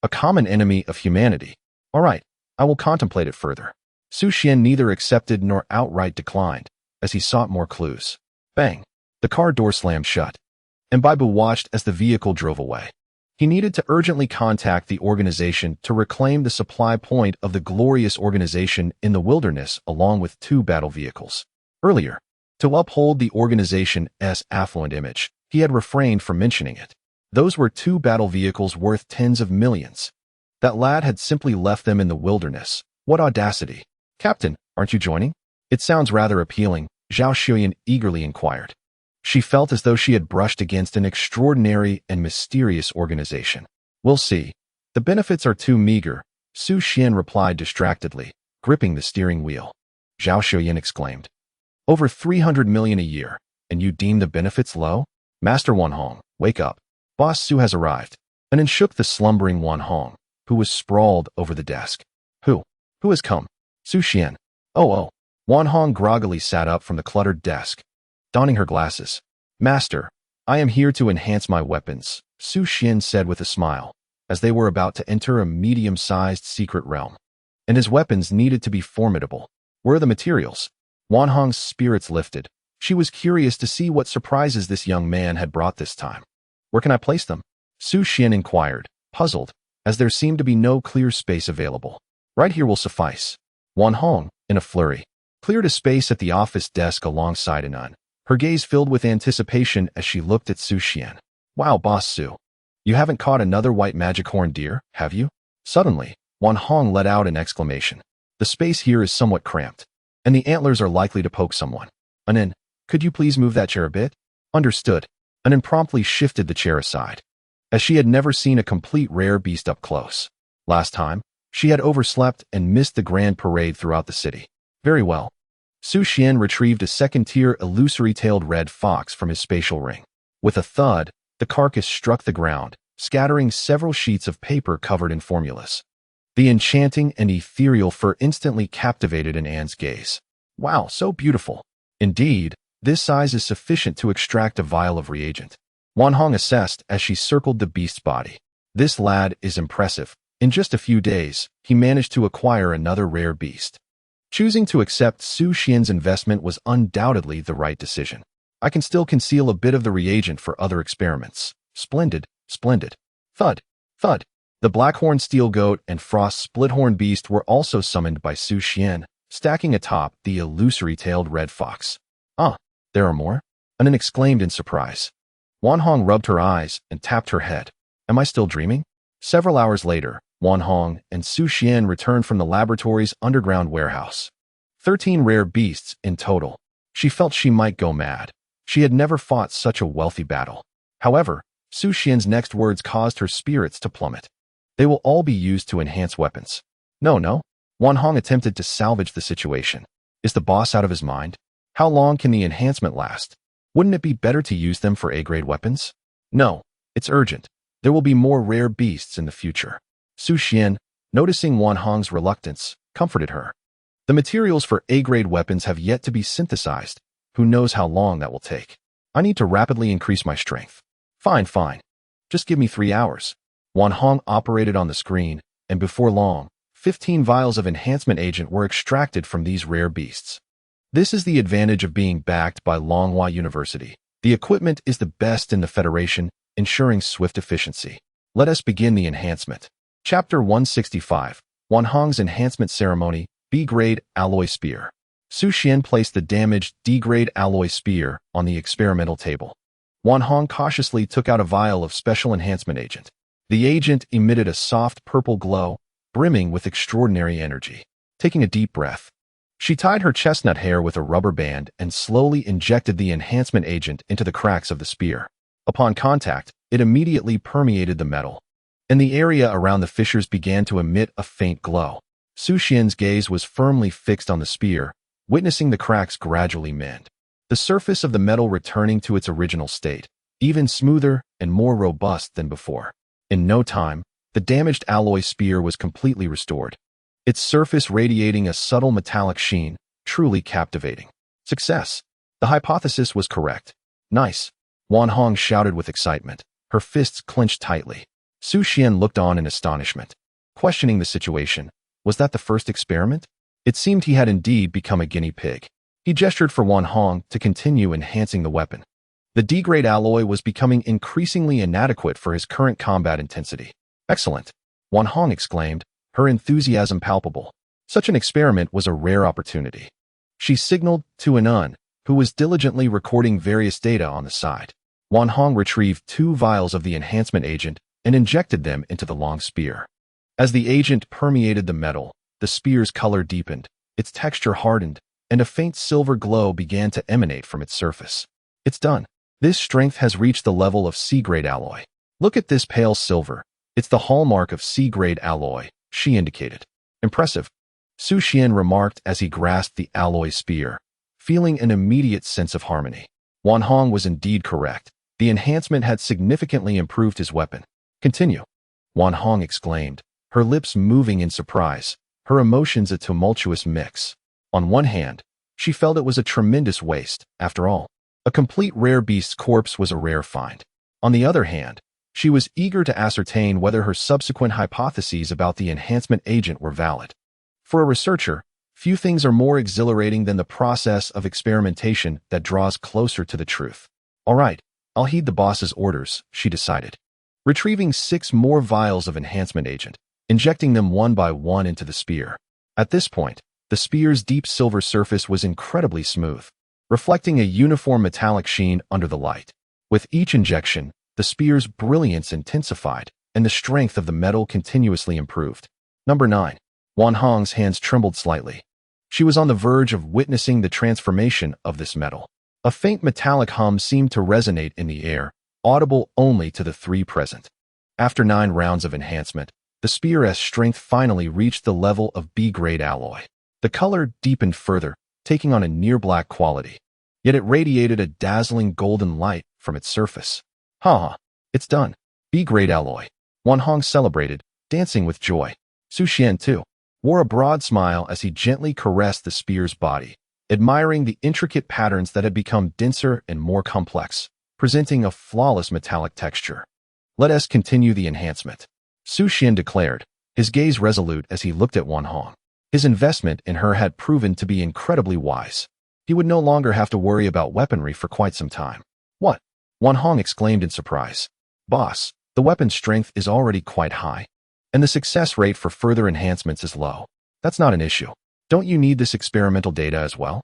a common enemy of humanity. All right, I will contemplate it further." Su Xuan neither accepted nor outright declined, as he sought more clues. Bang! The car door slammed shut, and Baibu watched as the vehicle drove away. He needed to urgently contact the organization to reclaim the supply point of the glorious organization in the wilderness along with 2 battle vehicles. Earlier, to uphold the organization's affluent image, he had refrained from mentioning it. Those were 2 battle vehicles worth tens of millions. That lad had simply left them in the wilderness. What audacity! "Captain, aren't you joining?" "It sounds rather appealing," Zhao Xuyan eagerly inquired. She felt as though she had brushed against an extraordinary and mysterious organization. "We'll see. The benefits are too meager," Su Xuan replied distractedly, gripping the steering wheel. Zhao Xuyan exclaimed, "Over 300 million a year, and you deem the benefits low? Master Wanhong, wake up. Boss Su has arrived." Anan shook the slumbering Wanhong, who was sprawled over the desk. Who has come?" "Su Xuan." Oh. Wanhong groggily sat up from the cluttered desk, donning her glasses. "Master, I am here to enhance my weapons," Su Xuan said with a smile, as they were about to enter a medium-sized secret realm. And his weapons needed to be formidable. "Where are the materials?" Wanhong's spirits lifted. She was curious to see what surprises this young man had brought this time. "Where can I place them?" Su Xuan inquired, puzzled, as there seemed to be no clear space available. "Right here will suffice." Wanhong, in a flurry, cleared a space at the office desk alongside Anan, her gaze filled with anticipation as she looked at Su Xuan. "Wow, Boss Su. You haven't caught another white magic horn deer, have you?" Suddenly, Wan Hong let out an exclamation. The space here is somewhat cramped, and the antlers are likely to poke someone. Anin, could you please move that chair a bit? Understood. Anin promptly shifted the chair aside, as she had never seen a complete rare beast up close. Last time, she had overslept and missed the grand parade throughout the city. Very well. Su Xuan retrieved a second-tier illusory-tailed red fox from his spatial ring. With a thud, the carcass struck the ground, scattering several sheets of paper covered in formulas. The enchanting and ethereal fur instantly captivated An's gaze. Wow, so beautiful. Indeed, this size is sufficient to extract a vial of reagent. Wan Hong assessed as she circled the beast's body. This lad is impressive. In just a few days, he managed to acquire another rare beast. Choosing to accept Su Xuan's investment was undoubtedly the right decision. I can still conceal a bit of the reagent for other experiments. Splendid, splendid. Thud, thud. The blackhorn steel goat and frost splithorn beast were also summoned by Su Xuan, stacking atop the illusory-tailed red fox. Ah, there are more? Anin exclaimed in surprise. Wan Hong rubbed her eyes and tapped her head. Am I still dreaming? Several hours later, Wan Hong and Su Xuan returned from the laboratory's underground warehouse. 13 rare beasts in total. She felt she might go mad. She had never fought such a wealthy battle. However, Su Xuan's next words caused her spirits to plummet. They will all be used to enhance weapons. No. Wan Hong attempted to salvage the situation. Is the boss out of his mind? How long can the enhancement last? Wouldn't it be better to use them for A-grade weapons? No, it's urgent. There will be more rare beasts in the future. Su Xuan, noticing Wan Hong's reluctance, comforted her. The materials for A-grade weapons have yet to be synthesized. Who knows how long that will take? I need to rapidly increase my strength. Fine. Just give me 3 hours. Wan Hong operated on the screen, and before long, 15 vials of enhancement agent were extracted from these rare beasts. This is the advantage of being backed by Longhua University. The equipment is the best in the Federation, ensuring swift efficiency. Let us begin the enhancement. Chapter 165, Wan Hong's Enhancement Ceremony, B-Grade Alloy Spear. Su Xuan placed the damaged D-Grade Alloy Spear on the experimental table. Wan Hong cautiously took out a vial of special enhancement agent. The agent emitted a soft purple glow, brimming with extraordinary energy. Taking a deep breath, she tied her chestnut hair with a rubber band and slowly injected the enhancement agent into the cracks of the spear. Upon contact, it immediately permeated the metal, and the area around the fissures began to emit a faint glow. Su Xuan's gaze was firmly fixed on the spear, witnessing the cracks gradually mend. The surface of the metal returning to its original state, even smoother and more robust than before. In no time, the damaged alloy spear was completely restored, its surface radiating a subtle metallic sheen, truly captivating. Success! The hypothesis was correct. Nice! Wan Hong shouted with excitement, her fists clenched tightly. Su Xuan looked on in astonishment, questioning the situation. Was that the first experiment? It seemed he had indeed become a guinea pig. He gestured for Wan Hong to continue enhancing the weapon. The D-grade alloy was becoming increasingly inadequate for his current combat intensity. Excellent! Wan Hong exclaimed, her enthusiasm palpable. Such an experiment was a rare opportunity. She signaled to Anan, who was diligently recording various data on the side. Wan Hong retrieved 2 vials of the enhancement agent and injected them into the long spear. As the agent permeated the metal, the spear's color deepened, its texture hardened, and a faint silver glow began to emanate from its surface. It's done. This strength has reached the level of C-grade alloy. Look at this pale silver. It's the hallmark of C-grade alloy, she indicated. Impressive. Su Xuan remarked as he grasped the alloy spear, feeling an immediate sense of harmony. Wan Hong was indeed correct. The enhancement had significantly improved his weapon. Continue. Wan Hong exclaimed, her lips moving in surprise, her emotions a tumultuous mix. On one hand, she felt it was a tremendous waste, after all. A complete rare beast's corpse was a rare find. On the other hand, she was eager to ascertain whether her subsequent hypotheses about the enhancement agent were valid. For a researcher, few things are more exhilarating than the process of experimentation that draws closer to the truth. All right, I'll heed the boss's orders, she decided. Retrieving 6 more vials of enhancement agent, injecting them one by one into the spear. At this point, the spear's deep silver surface was incredibly smooth, reflecting a uniform metallic sheen under the light. With each injection, the spear's brilliance intensified, and the strength of the metal continuously improved. Number 9. Wan Hong's hands trembled slightly. She was on the verge of witnessing the transformation of this metal. A faint metallic hum seemed to resonate in the air, audible only to the three present. After 9 rounds of enhancement, the spear's strength finally reached the level of B-grade alloy. The color deepened further, taking on a near-black quality. Yet it radiated a dazzling golden light from its surface. Ha! It's done. B-grade alloy. Wan Hong celebrated, dancing with joy. Su Xuan, too, wore a broad smile as he gently caressed the spear's body, admiring the intricate patterns that had become denser and more complex, presenting a flawless metallic texture. Let us continue the enhancement, Su Xuan declared, his gaze resolute as he looked at Wan Hong. His investment in her had proven to be incredibly wise. He would no longer have to worry about weaponry for quite some time. What? Wan Hong exclaimed in surprise. Boss, the weapon's strength is already quite high, and the success rate for further enhancements is low. That's not an issue. Don't you need this experimental data as well?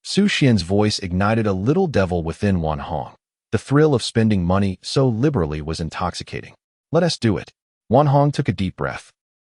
Su Xuan's voice ignited a little devil within Wan Hong. The thrill of spending money so liberally was intoxicating. Let us do it. Wan Hong took a deep breath,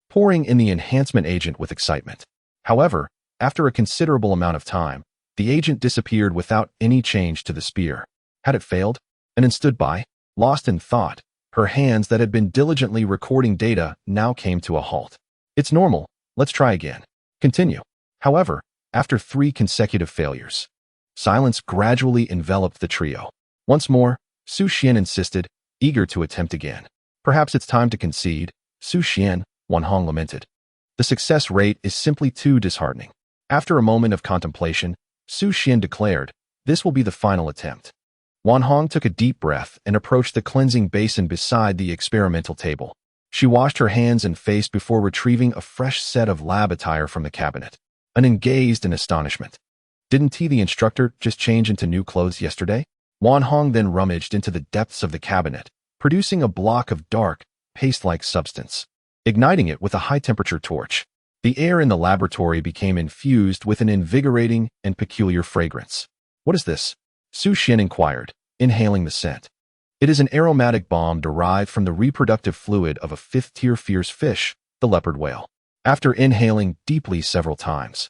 pouring in the enhancement agent with excitement. However, after a considerable amount of time, the agent disappeared without any change to the spear. Had it failed? And then stood by, lost in thought. Her hands that had been diligently recording data now came to a halt. It's normal. Let's try again. Continue. However, after 3 consecutive failures, silence gradually enveloped the trio. Once more, Su Xuan insisted, eager to attempt again. Perhaps it's time to concede, Su Xuan, Wan Hong lamented. The success rate is simply too disheartening. After a moment of contemplation, Su Xuan declared, this will be the final attempt. Wan Hong took a deep breath and approached the cleansing basin beside the experimental table. She washed her hands and face before retrieving a fresh set of lab attire from the cabinet. Anin gazed in astonishment. Didn't the instructor just change into new clothes yesterday? Wan Hong then rummaged into the depths of the cabinet, producing a block of dark, paste-like substance. Igniting it with a high-temperature torch, the air in the laboratory became infused with an invigorating and peculiar fragrance. What is this? Su Xuan inquired, inhaling the scent. It is an aromatic balm derived from the reproductive fluid of a 5th-tier fierce fish, the leopard whale. After inhaling deeply several times,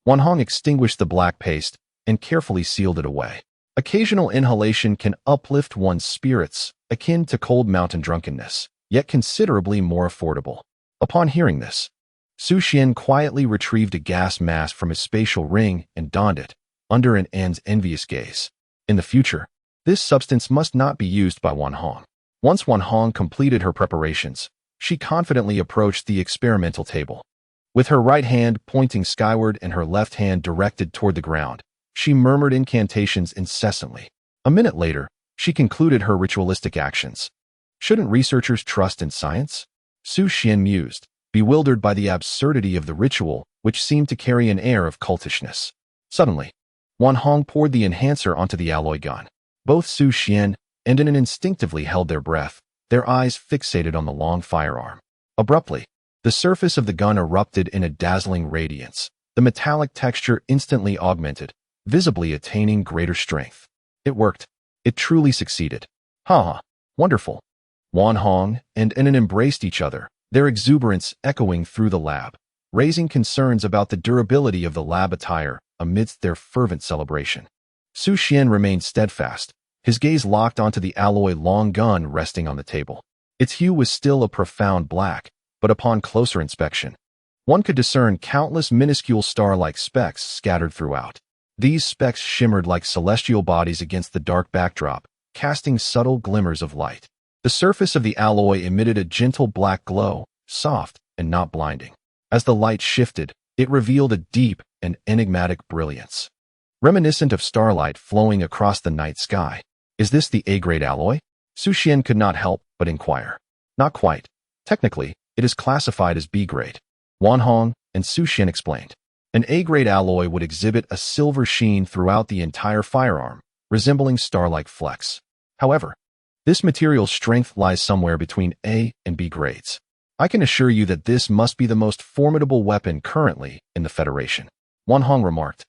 Wan Hong extinguished the black paste and carefully sealed it away. Occasional inhalation can uplift one's spirits, akin to cold mountain drunkenness, yet considerably more affordable. Upon hearing this, Su Xuan quietly retrieved a gas mask from his spatial ring and donned it, under an An's envious gaze. In the future, this substance must not be used by Wan Hong. Once Wan Hong completed her preparations, she confidently approached the experimental table. With her right hand pointing skyward and her left hand directed toward the ground, she murmured incantations incessantly. A minute later, she concluded her ritualistic actions. Shouldn't researchers trust in science? Su Xuan mused, bewildered by the absurdity of the ritual, which seemed to carry an air of cultishness. Suddenly, Wan Hong poured the enhancer onto the alloy gun. Both Su Xuan and Anin instinctively held their breath, their eyes fixated on the long firearm. Abruptly, the surface of the gun erupted in a dazzling radiance. The metallic texture instantly augmented, visibly attaining greater strength. It worked. It truly succeeded. Ha! Wonderful. Wan Hong and Anin embraced each other, their exuberance echoing through the lab, raising concerns about the durability of the lab attire amidst their fervent celebration. Su Xuan remained steadfast, his gaze locked onto the alloy long gun resting on the table. Its hue was still a profound black, but upon closer inspection, one could discern countless minuscule star-like specks scattered throughout. These specks shimmered like celestial bodies against the dark backdrop, casting subtle glimmers of light. The surface of the alloy emitted a gentle black glow, soft and not blinding. As the light shifted, it revealed a deep and enigmatic brilliance, reminiscent of starlight flowing across the night sky. Is this the A-grade alloy? Su Xuan could not help but inquire. Not quite. Technically, it is classified as B-grade. Wan Hong and Su Xuan explained. An A-grade alloy would exhibit a silver sheen throughout the entire firearm, resembling star-like flecks. However, this material's strength lies somewhere between A and B grades. I can assure you that this must be the most formidable weapon currently in the Federation, Wan Hong remarked,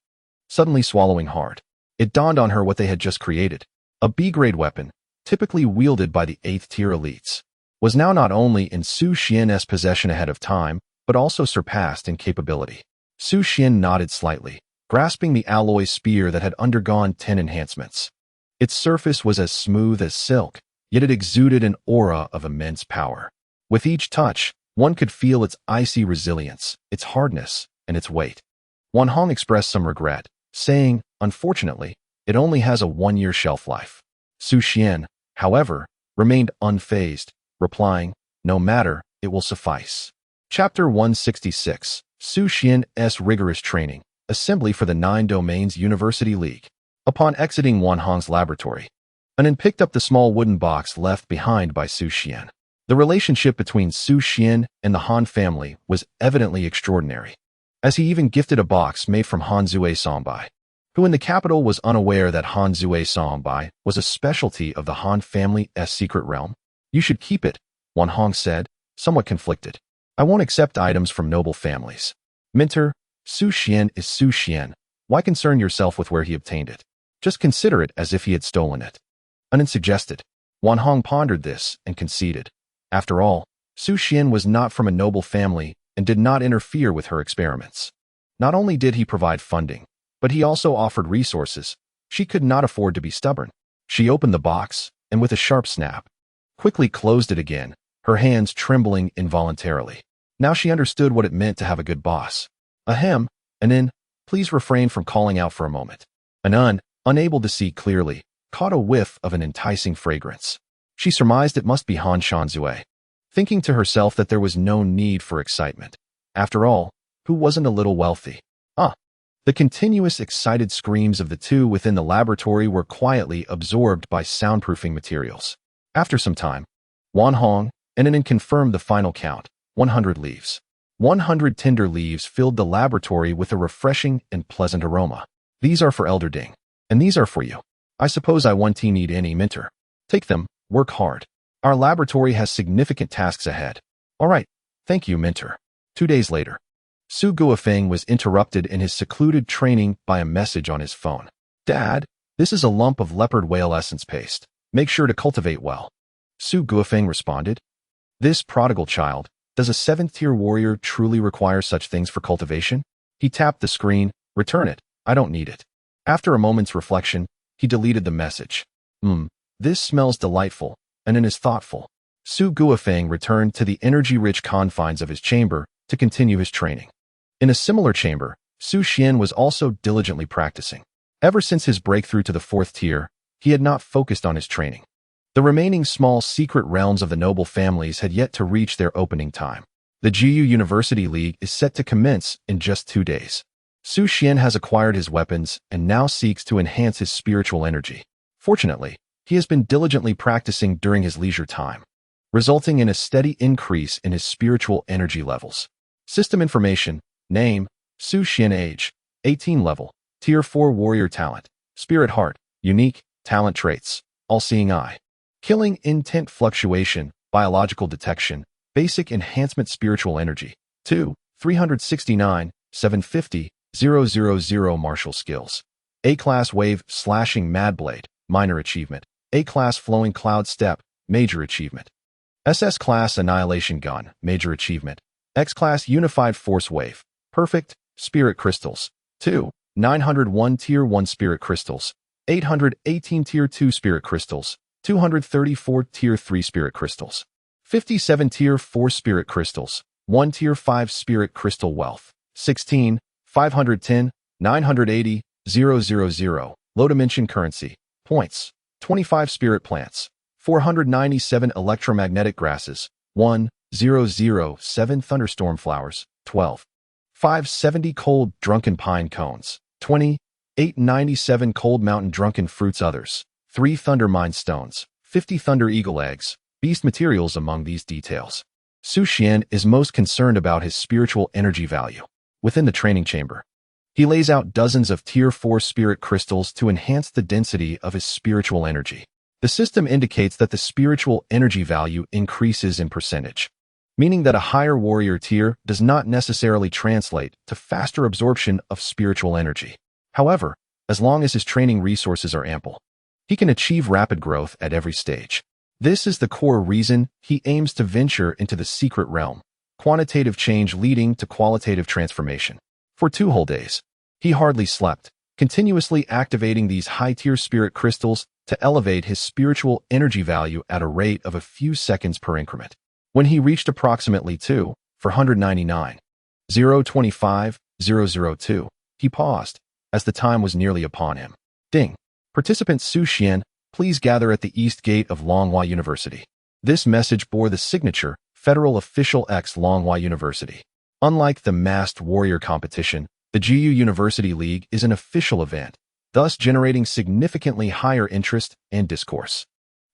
suddenly swallowing hard. It dawned on her what they had just created. A B-grade weapon, typically wielded by the 8th-tier elites, was now not only in Su Xuan's possession ahead of time, but also surpassed in capability. Su Xuan nodded slightly, grasping the alloy spear that had undergone 10 enhancements. Its surface was as smooth as silk, yet it exuded an aura of immense power. With each touch, one could feel its icy resilience, its hardness, and its weight. Wan Hong expressed some regret, saying, "Unfortunately, it only has a 1-year shelf life." Su Xuan, however, remained unfazed, replying, "No matter, it will suffice." Chapter 166, Su Xuan's Rigorous Training, Assembly for the 9 Domains University League. Upon exiting Wan Hong's laboratory, Anan picked up the small wooden box left behind by Su Xuan. The relationship between Su Xuan and the Han family was evidently extraordinary, as he even gifted a box made from Han Yanling, who in the capital was unaware that Han Yanling was a specialty of the Han family's secret realm. "You should keep it," Wan Hong said, somewhat conflicted. "I won't accept items from noble families." "Mentor, Su Xuan is Su Xuan. Why concern yourself with where he obtained it? Just consider it as if he had stolen it," Anan suggested. Wan Hong pondered this and conceded. After all, Su Xuan was not from a noble family and did not interfere with her experiments. Not only did he provide funding, but he also offered resources. She could not afford to be stubborn. She opened the box, and with a sharp snap, quickly closed it again, her hands trembling involuntarily. Now she understood what it meant to have a good boss. "Ahem, Anan, please refrain from calling out for a moment." Anan, unable to see clearly, caught a whiff of an enticing fragrance. She surmised it must be Han Shanzue, thinking to herself that there was no need for excitement. After all, who wasn't a little wealthy? The continuous excited screams of the two within the laboratory were quietly absorbed by soundproofing materials. After some time, Wan Hong and Anan confirmed the final count, 100 leaves. 100 tender leaves filled the laboratory with a refreshing and pleasant aroma. "These are for Elder Ding, and these are for you. I suppose I won't need any mentor. Take them, work hard. Our laboratory has significant tasks ahead." "All right, thank you, mentor." 2 days later, Su Guofeng was interrupted in his secluded training by a message on his phone. "Dad, this is a lump of leopard whale essence paste. Make sure to cultivate well." Su Guofeng responded, "This prodigal child, does a 7th-tier warrior truly require such things for cultivation?" He tapped the screen. "Return it. I don't need it." After a moment's reflection, he deleted the message. This smells delightful, and it is thoughtful." Su Guofeng returned to the energy-rich confines of his chamber to continue his training. In a similar chamber, Su Xuan was also diligently practicing. Ever since his breakthrough to the 4th tier, he had not focused on his training. The remaining small secret realms of the noble families had yet to reach their opening time. The GU University League is set to commence in just 2 days. Su Xuan has acquired his weapons and now seeks to enhance his spiritual energy. Fortunately, he has been diligently practicing during his leisure time, resulting in a steady increase in his spiritual energy levels. System information: name, Su Xuan. Age, 18 level, Tier 4 warrior talent, Spirit Heart, unique, talent traits, all-seeing eye. Killing intent fluctuation, biological detection, basic enhancement spiritual energy. 2, 369, 750, 000 martial skills. A-class wave slashing madblade, minor achievement. A-class flowing cloud step, major achievement. SS class annihilation gun, major achievement. X-class unified force wave, perfect, spirit crystals. 2, 901 tier 1 spirit crystals, 818 tier 2 spirit crystals, 234 tier 3 spirit crystals, 57 tier 4 spirit crystals, 1 tier 5 spirit crystal wealth, 16, 510, 980, 000, low dimension currency, points, 25 spirit plants, 497 electromagnetic grasses, 1,007 thunderstorm flowers, 12, 570 cold drunken pine cones, 20, 897 cold mountain drunken fruits others, 3 thunder mine stones, 50 thunder eagle eggs, beast materials among these details. Su Xuan is most concerned about his spiritual energy value. Within the training chamber, he lays out dozens of Tier 4 spirit crystals to enhance the density of his spiritual energy. The system indicates that the spiritual energy value increases in percentage, meaning that a higher warrior tier does not necessarily translate to faster absorption of spiritual energy. However, as long as his training resources are ample, he can achieve rapid growth at every stage. This is the core reason he aims to venture into the secret realm, quantitative change leading to qualitative transformation. For 2 whole days, he hardly slept, continuously activating these high-tier spirit crystals to elevate his spiritual energy value at a rate of a few seconds per increment. When he reached approximately 2:499.025.002, he paused, as the time was nearly upon him. Ding. Participant Su Xuan, please gather at the East Gate of Longhua University. This message bore the signature, Federal Official X Longhua University. Unlike the Masked Warrior competition, the GU University League is an official event, thus generating significantly higher interest and discourse.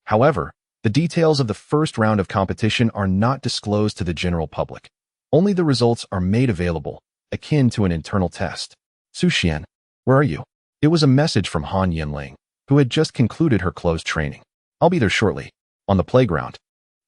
However, the details of the first round of competition are not disclosed to the general public. Only the results are made available, akin to an internal test. Su Xuan, where are you? It was a message from Han Yanling, who had just concluded her closed training. I'll be there shortly. On the playground,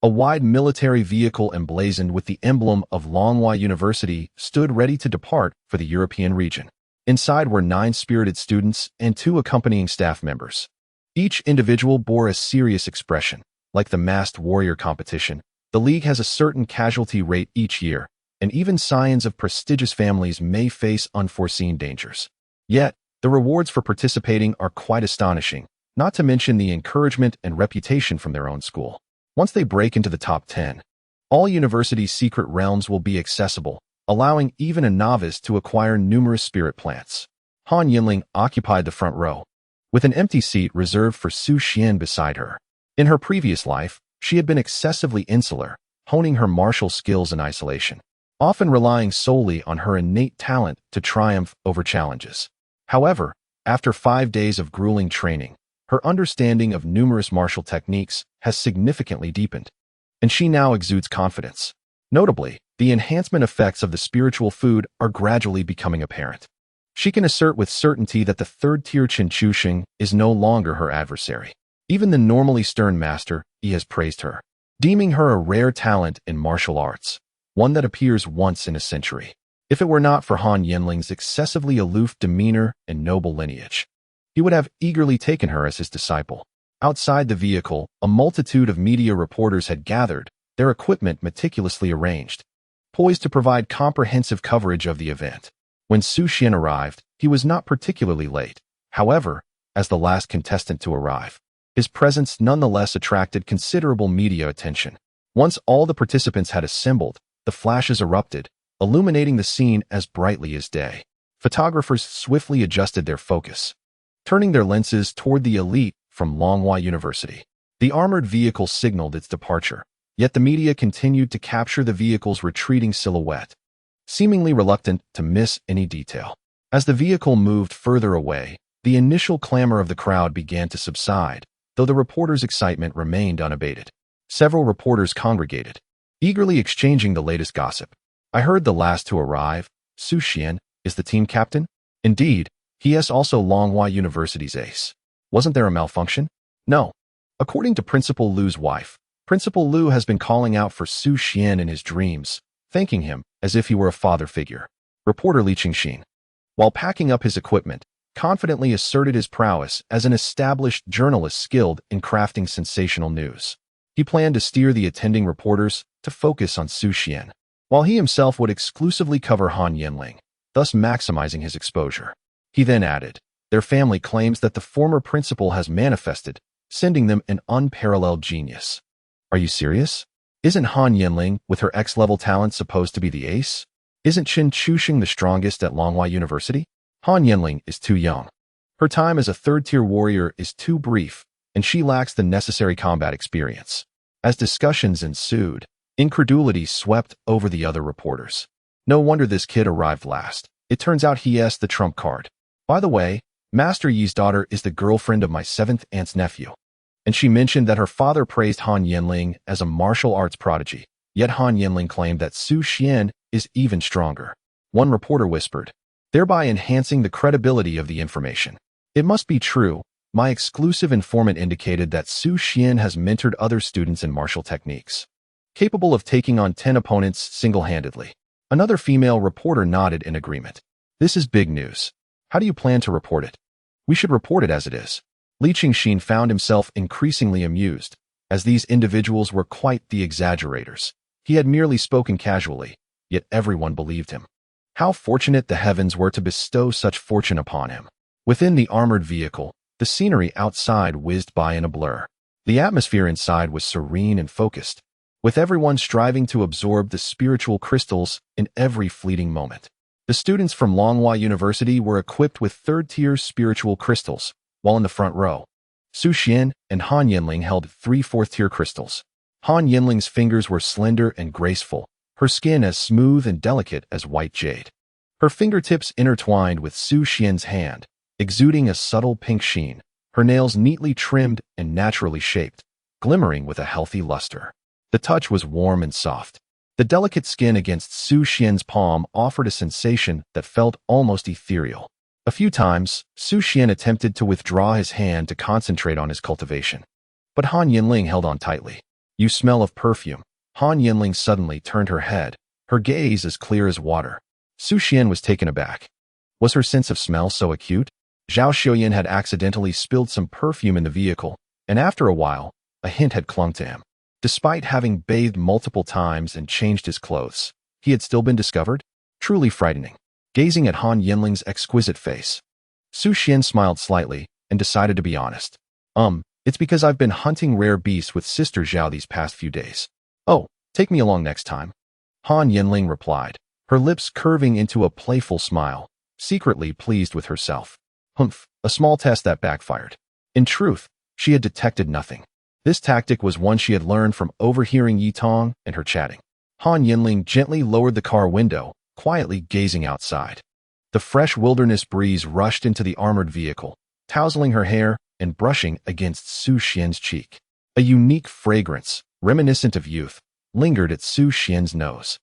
a wide military vehicle emblazoned with the emblem of Longhua University stood ready to depart for the European region. Inside were 9 spirited students and 2 accompanying staff members. Each individual bore a serious expression. Like the Masked Warrior competition, the league has a certain casualty rate each year, and even scions of prestigious families may face unforeseen dangers. Yet, the rewards for participating are quite astonishing, not to mention the encouragement and reputation from their own school. Once they break into the top 10, all university's secret realms will be accessible, allowing even a novice to acquire numerous spirit plants. Han Yanling occupied the front row, with an empty seat reserved for Su Xuan beside her. In her previous life, she had been excessively insular, honing her martial skills in isolation, often relying solely on her innate talent to triumph over challenges. However, after 5 days of grueling training, her understanding of numerous martial techniques has significantly deepened, and she now exudes confidence. Notably, the enhancement effects of the spiritual food are gradually becoming apparent. She can assert with certainty that the 3rd-tier Chen Chuxing is no longer her adversary. Even the normally stern master, he has praised her, deeming her a rare talent in martial arts, one that appears once in a century. If it were not for Han Yanling's excessively aloof demeanor and noble lineage, he would have eagerly taken her as his disciple. Outside the vehicle, a multitude of media reporters had gathered, their equipment meticulously arranged, poised to provide comprehensive coverage of the event. When Su Xuan arrived, he was not particularly late. However, as the last contestant to arrive, his presence nonetheless attracted considerable media attention. Once all the participants had assembled, the flashes erupted, illuminating the scene as brightly as day. Photographers swiftly adjusted their focus, turning their lenses toward the elite from Longhua University. The armored vehicle signaled its departure, yet the media continued to capture the vehicle's retreating silhouette, seemingly reluctant to miss any detail. As the vehicle moved further away, the initial clamor of the crowd began to subside, though the reporters' excitement remained unabated. Several reporters congregated, eagerly exchanging the latest gossip. I heard the last to arrive, Su Xuan, is the team captain? Indeed, he is also Longhua University's ace. Wasn't there a malfunction? No. According to Principal Lu's wife, Principal Lu has been calling out for Su Xuan in his dreams, thanking him as if he were a father figure. Reporter Li Qingxin, while packing up his equipment, confidently asserted his prowess as an established journalist skilled in crafting sensational news. He planned to steer the attending reporters to focus on Su Xuan, while he himself would exclusively cover Han Yanling, thus maximizing his exposure. He then added, their family claims that the former principal has manifested, sending them an unparalleled genius. Are you serious? Isn't Han Yanling, with her X-level talent, supposed to be the ace? Isn't Chen Chuxing the strongest at Longhua University? Han Yanling is too young. Her time as a 3rd-tier warrior is too brief, and she lacks the necessary combat experience. As discussions ensued, incredulity swept over the other reporters. No wonder this kid arrived last. It turns out he is the trump card. By the way, Master Yi's daughter is the girlfriend of my 7th aunt's nephew. And she mentioned that her father praised Han Yanling as a martial arts prodigy, yet Han Yanling claimed that Su Xuan is even stronger. One reporter whispered, thereby enhancing the credibility of the information. It must be true. My exclusive informant indicated that Su Xuan has mentored other students in martial techniques, capable of taking on 10 opponents single-handedly. Another female reporter nodded in agreement. This is big news. How do you plan to report it? We should report it as it is. Li Qingxin found himself increasingly amused, as these individuals were quite the exaggerators. He had merely spoken casually, yet everyone believed him. How fortunate the heavens were to bestow such fortune upon him. Within the armored vehicle, the scenery outside whizzed by in a blur. The atmosphere inside was serene and focused, with everyone striving to absorb the spiritual crystals in every fleeting moment. The students from Longhua University were equipped with third-tier spiritual crystals, while in the front row, Su Xuan and Han Yanling held 3 fourth-tier crystals. Han Yanling's fingers were slender and graceful, her skin as smooth and delicate as white jade. Her fingertips intertwined with Su Xuan's hand, exuding a subtle pink sheen, her nails neatly trimmed and naturally shaped, glimmering with a healthy luster. The touch was warm and soft. The delicate skin against Su Xuan's palm offered a sensation that felt almost ethereal. A few times, Su Xuan attempted to withdraw his hand to concentrate on his cultivation. But Han Yanling held on tightly. "You smell of perfume." Han Yanling suddenly turned her head, her gaze as clear as water. Su Xuan was taken aback. Was her sense of smell so acute? Zhao Xiuyan had accidentally spilled some perfume in the vehicle, and after a while, a hint had clung to him. Despite having bathed multiple times and changed his clothes, he had still been discovered? Truly frightening. Gazing at Han Yanling's exquisite face, Su Xuan smiled slightly and decided to be honest. It's because I've been hunting rare beasts with Sister Zhao these past few days." "Oh, take me along next time," Han Yanling replied, her lips curving into a playful smile, secretly pleased with herself. Humph, a small test that backfired. In truth, she had detected nothing. This tactic was one she had learned from overhearing Yi Tong and her chatting. Han Yanling gently lowered the car window, quietly gazing outside. The fresh wilderness breeze rushed into the armored vehicle, tousling her hair and brushing against Su Xuan's cheek. A unique fragrance, reminiscent of youth, lingered at Su Xuan's nose.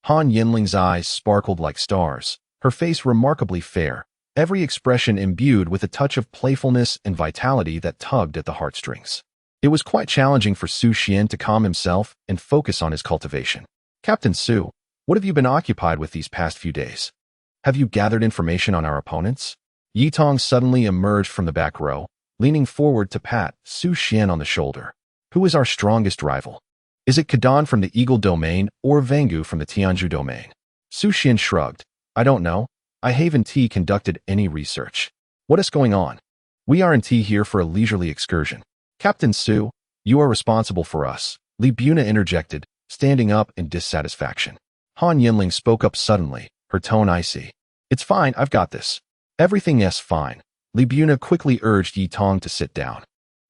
Han Yanling's eyes sparkled like stars, her face remarkably fair, every expression imbued with a touch of playfulness and vitality that tugged at the heartstrings. It was quite challenging for Su Xuan to calm himself and focus on his cultivation. "Captain Su, what have you been occupied with these past few days? Have you gathered information on our opponents?" Yi Tong suddenly emerged from the back row, leaning forward to pat Su Xuan on the shoulder. "Who is our strongest rival? Is it Kadan from the Eagle Domain or Vangu from the Tianzhu Domain?" Su Xuan shrugged. "I don't know. I haven't conducted any research. What is going on? We aren't here for a leisurely excursion." "Captain Su, you are responsible for us," Li Buna interjected, standing up in dissatisfaction. Han Yanling spoke up suddenly, her tone icy. "It's fine, I've got this." "Everything is fine." Li Buna quickly urged Yi Tong to sit down.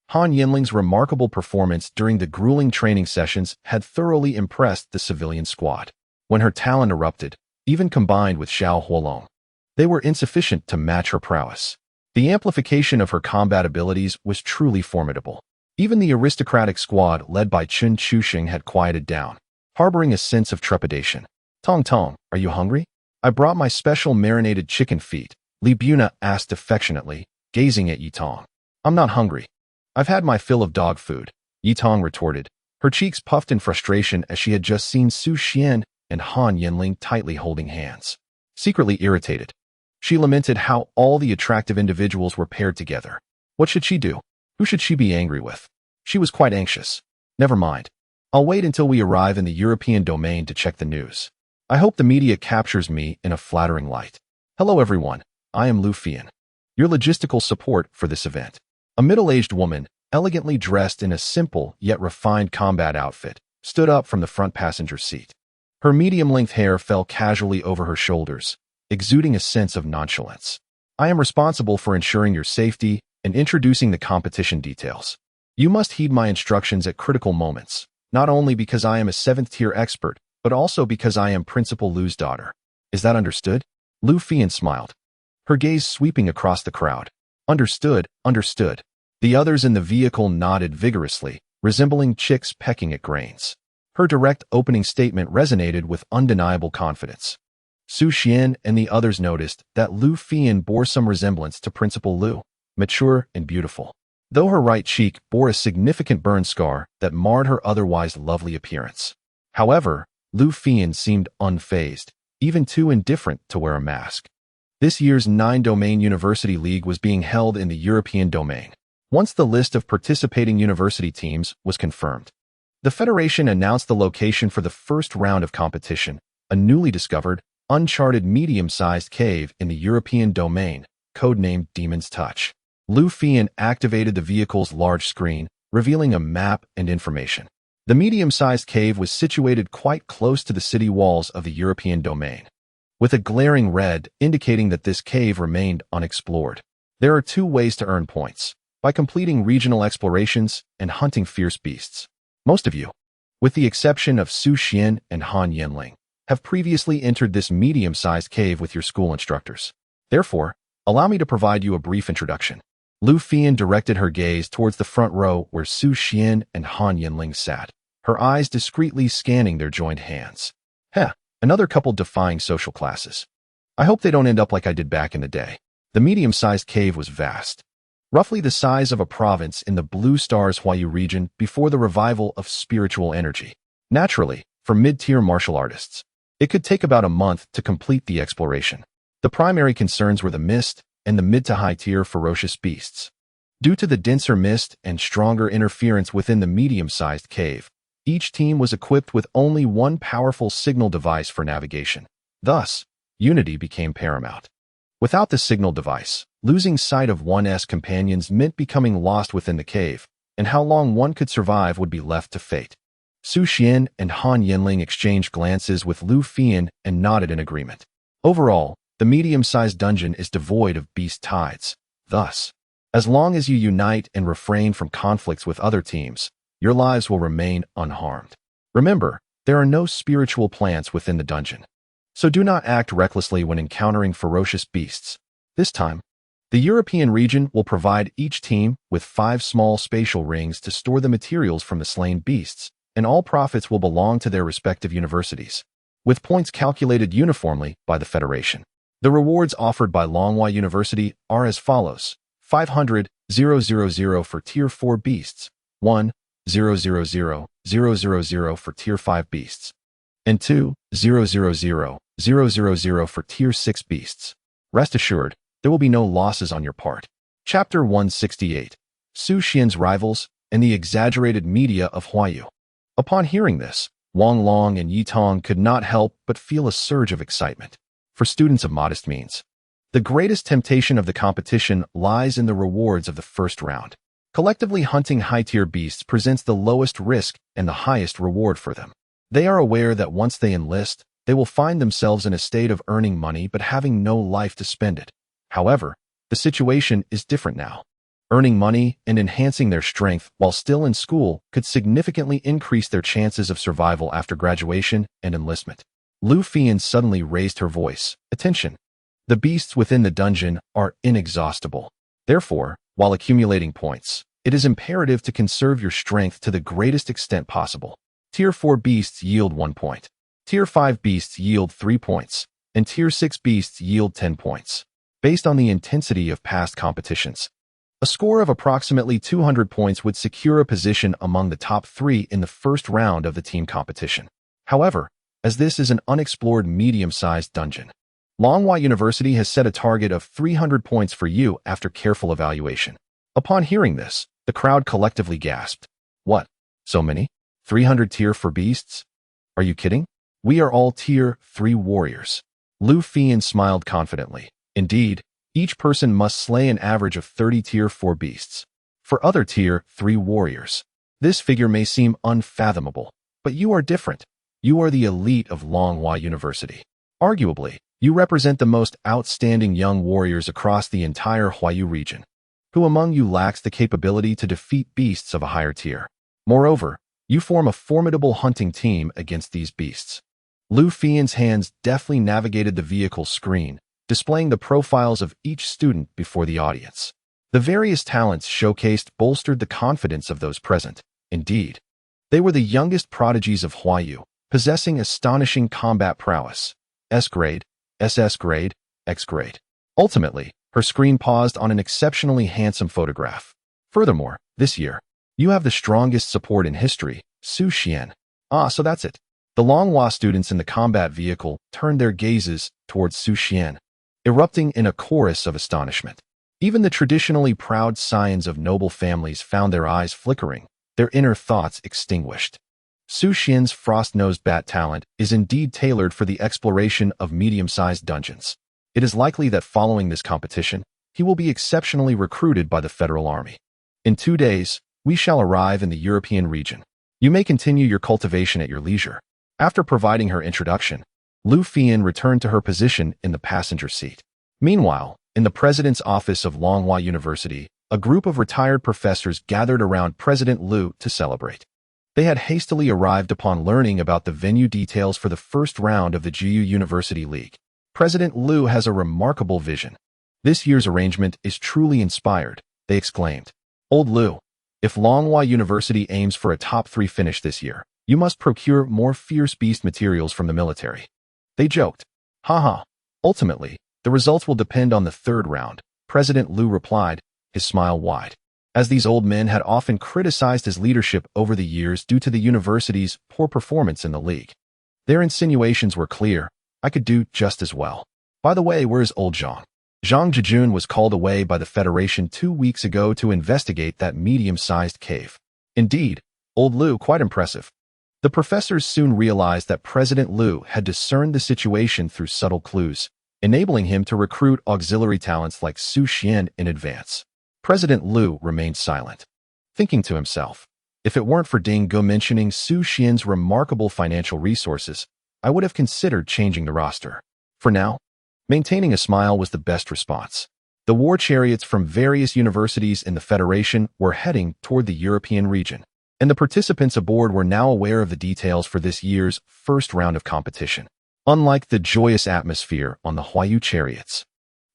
Han Yanling's remarkable performance during the grueling training sessions had thoroughly impressed the civilian squad. When her talent erupted, even combined with Xiao Huolong, they were insufficient to match her prowess. The amplification of her combat abilities was truly formidable. Even the aristocratic squad led by Chun Chuxing had quieted down, harboring a sense of trepidation. "Tong Tong, are you hungry? I brought my special marinated chicken feet," Li Buna asked affectionately, gazing at Yi Tong. "I'm not hungry. I've had my fill of dog food," Yi Tong retorted, her cheeks puffed in frustration as she had just seen Su Xuan and Han Yanling tightly holding hands. Secretly irritated, she lamented how all the attractive individuals were paired together. What should she do? Who should she be angry with? She was quite anxious. "Never mind. I'll wait until we arrive in the European domain to check the news. I hope the media captures me in a flattering light. Hello everyone, I am Lu Fian, your logistical support for this event." A middle-aged woman, elegantly dressed in a simple yet refined combat outfit, stood up from the front passenger seat. Her medium-length hair fell casually over her shoulders, exuding a sense of nonchalance. "I am responsible for ensuring your safety and introducing the competition details. You must heed my instructions at critical moments, not only because I am a 7th-tier expert, but also because I am Principal Lu's daughter. Is that understood?" Lu Fian smiled, her gaze sweeping across the crowd. "Understood, understood." The others in the vehicle nodded vigorously, resembling chicks pecking at grains. Her direct opening statement resonated with undeniable confidence. Su Xuan and the others noticed that Lu Fian bore some resemblance to Principal Lu, mature and beautiful, though her right cheek bore a significant burn scar that marred her otherwise lovely appearance. However, Lu Fian seemed unfazed, even too indifferent to wear a mask. This year's 9-Domain University League was being held in the European domain. Once the list of participating university teams was confirmed, The Federation announced the location for the first round of competition, a newly discovered, uncharted medium-sized cave in the European domain, codenamed Demon's Touch. Lu Fian activated the vehicle's large screen, revealing a map and information. The medium-sized cave was situated quite close to the city walls of the European domain, with a glaring red indicating that this cave remained unexplored. There are 2 ways to earn points: by completing regional explorations and hunting fierce beasts. Most of you, with the exception of Su Xuan and Han Yanling, have previously entered this medium-sized cave with your school instructors. Therefore, allow me to provide you a brief introduction. Lu Fian directed her gaze towards the front row where Su Xuan and Han Yanling sat, her eyes discreetly scanning their joined hands. Another couple defying social classes. I hope they don't end up like I did back in the day. The medium-sized cave was vast, roughly the size of a province in the Blue Star's Huayu region before the revival of spiritual energy. Naturally, for mid-tier martial artists, it could take about a month to complete the exploration. The primary concerns were the mist and the mid to high-tier ferocious beasts. Due to the denser mist and stronger interference within the medium-sized cave, each team was equipped with only one powerful signal device for navigation. Thus, unity became paramount. Without the signal device, losing sight of one's companions meant becoming lost within the cave, and how long one could survive would be left to fate. Su Xuan and Han Yanling exchanged glances with Lu Fian and nodded in agreement. Overall, the medium-sized dungeon is devoid of beast tides. Thus, as long as you unite and refrain from conflicts with other teams, your lives will remain unharmed. Remember, there are no spiritual plants within the dungeon, so do not act recklessly when encountering ferocious beasts. This time, the European region will provide each team with 5 small spatial rings to store the materials from the slain beasts, and all profits will belong to their respective universities, with points calculated uniformly by the Federation. The rewards offered by Longhua University are as follows: 500,000 for Tier 4 beasts, 1,000,000 for Tier 5 beasts, and 2,000,000 for Tier 6 beasts. Rest assured, there will be no losses on your part. Chapter 168: Su Xian's Rivals and the Exaggerated Media of Huayu. Upon hearing this, Wang Long and Yi Tong could not help but feel a surge of excitement. For students of modest means, the greatest temptation of the competition lies in the rewards of the first round. Collectively hunting high-tier beasts presents the lowest risk and the highest reward for them. They are aware that once they enlist, they will find themselves in a state of earning money but having no life to spend it. However, the situation is different now. Earning money and enhancing their strength while still in school could significantly increase their chances of survival after graduation and enlistment. Lu Fian suddenly raised her voice. Attention! The beasts within the dungeon are inexhaustible. Therefore, while accumulating points, it is imperative to conserve your strength to the greatest extent possible. Tier 4 beasts yield 1 point. Tier 5 beasts yield 3 points, and Tier 6 beasts yield 10 points. Based on the intensity of past competitions, a score of approximately 200 points would secure a position among the top 3 in the first round of the team competition. However, as this is an unexplored medium-sized dungeon, Longhua University has set a target of 300 points for you after careful evaluation. Upon hearing this, the crowd collectively gasped. What? So many? 300 Tier 4 beasts? Are you kidding? We are all Tier 3 warriors. Lu Fian smiled confidently. Indeed, each person must slay an average of 30 Tier 4 beasts. For other Tier 3 warriors, this figure may seem unfathomable, but you are different. You are the elite of Longhua University. Arguably, you represent the most outstanding young warriors across the entire Huayu region. Who among you lacks the capability to defeat beasts of a higher tier? Moreover, you form a formidable hunting team against these beasts. Lu Fian's hands deftly navigated the vehicle screen, displaying the profiles of each student before the audience. The various talents showcased bolstered the confidence of those present. Indeed, they were the youngest prodigies of Huayu, possessing astonishing combat prowess. S grade, SS grade, X grade. Ultimately, her screen paused on an exceptionally handsome photograph. Furthermore, this year, you have the strongest support in history, Su Xuan. So that's it. The Longhua students in the combat vehicle turned their gazes towards Su Xuan, erupting in a chorus of astonishment. Even the traditionally proud scions of noble families found their eyes flickering, their inner thoughts extinguished. Su Xuan's frost-nosed bat talent is indeed tailored for the exploration of medium-sized dungeons. It is likely that following this competition, he will be exceptionally recruited by the Federal Army. In 2 days, we shall arrive in the European region. You may continue your cultivation at your leisure. After providing her introduction, Lu Fian returned to her position in the passenger seat. Meanwhile, in the president's office of Longhua University, a group of retired professors gathered around President Lu to celebrate. They had hastily arrived upon learning about the venue details for the first round of the Jiu University League. President Lu has a remarkable vision. This year's arrangement is truly inspired, they exclaimed. Old Lu, if Longhua University aims for a top 3 finish this year, you must procure more fierce beast materials from the military. They joked. Haha. Ultimately, the results will depend on the 3rd round, President Lu replied, his smile wide. As these old men had often criticized his leadership over the years due to the university's poor performance in the league. Their insinuations were clear. I could do just as well. By the way, where is old Zhang? Zhang Jijun was called away by the Federation 2 weeks ago to investigate that medium-sized cave. Indeed, old Lu, quite impressive. The professors soon realized that President Lu had discerned the situation through subtle clues, enabling him to recruit auxiliary talents like Su Xuan in advance. President Lu remained silent, thinking to himself, if it weren't for Ding Ge mentioning Su Xuan's remarkable financial resources, I would have considered changing the roster. For now, maintaining a smile was the best response. The war chariots from various universities in the Federation were heading toward the European region, and the participants aboard were now aware of the details for this year's first round of competition. Unlike the joyous atmosphere on the Huayu chariots,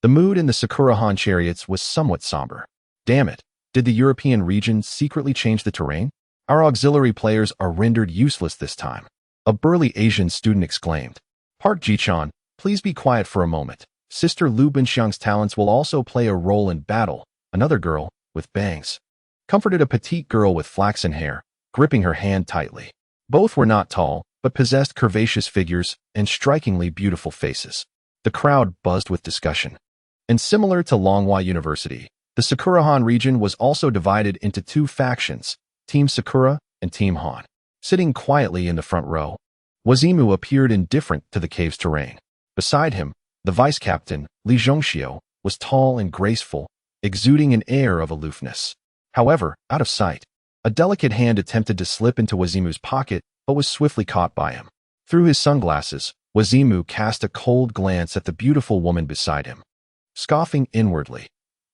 the mood in the Sakura Han chariots was somewhat somber. Damn it, did the European region secretly change the terrain? Our auxiliary players are rendered useless this time, a burly Asian student exclaimed. Park Ji-chan, please be quiet for a moment. Sister Lu Binxiang's talents will also play a role in battle, another girl, with bangs, comforted a petite girl with flaxen hair, gripping her hand tightly. Both were not tall, but possessed curvaceous figures and strikingly beautiful faces. The crowd buzzed with discussion. And similar to Longhua University, the Sakura-Han region was also divided into 2 factions, Team Sakura and Team Han. Sitting quietly in the front row, Wazimu appeared indifferent to the cave's terrain. Beside him, the vice-captain, Li Zhongxiu, was tall and graceful, exuding an air of aloofness. However, out of sight, a delicate hand attempted to slip into Wazimu's pocket, but was swiftly caught by him. Through his sunglasses, Wazimu cast a cold glance at the beautiful woman beside him, scoffing inwardly.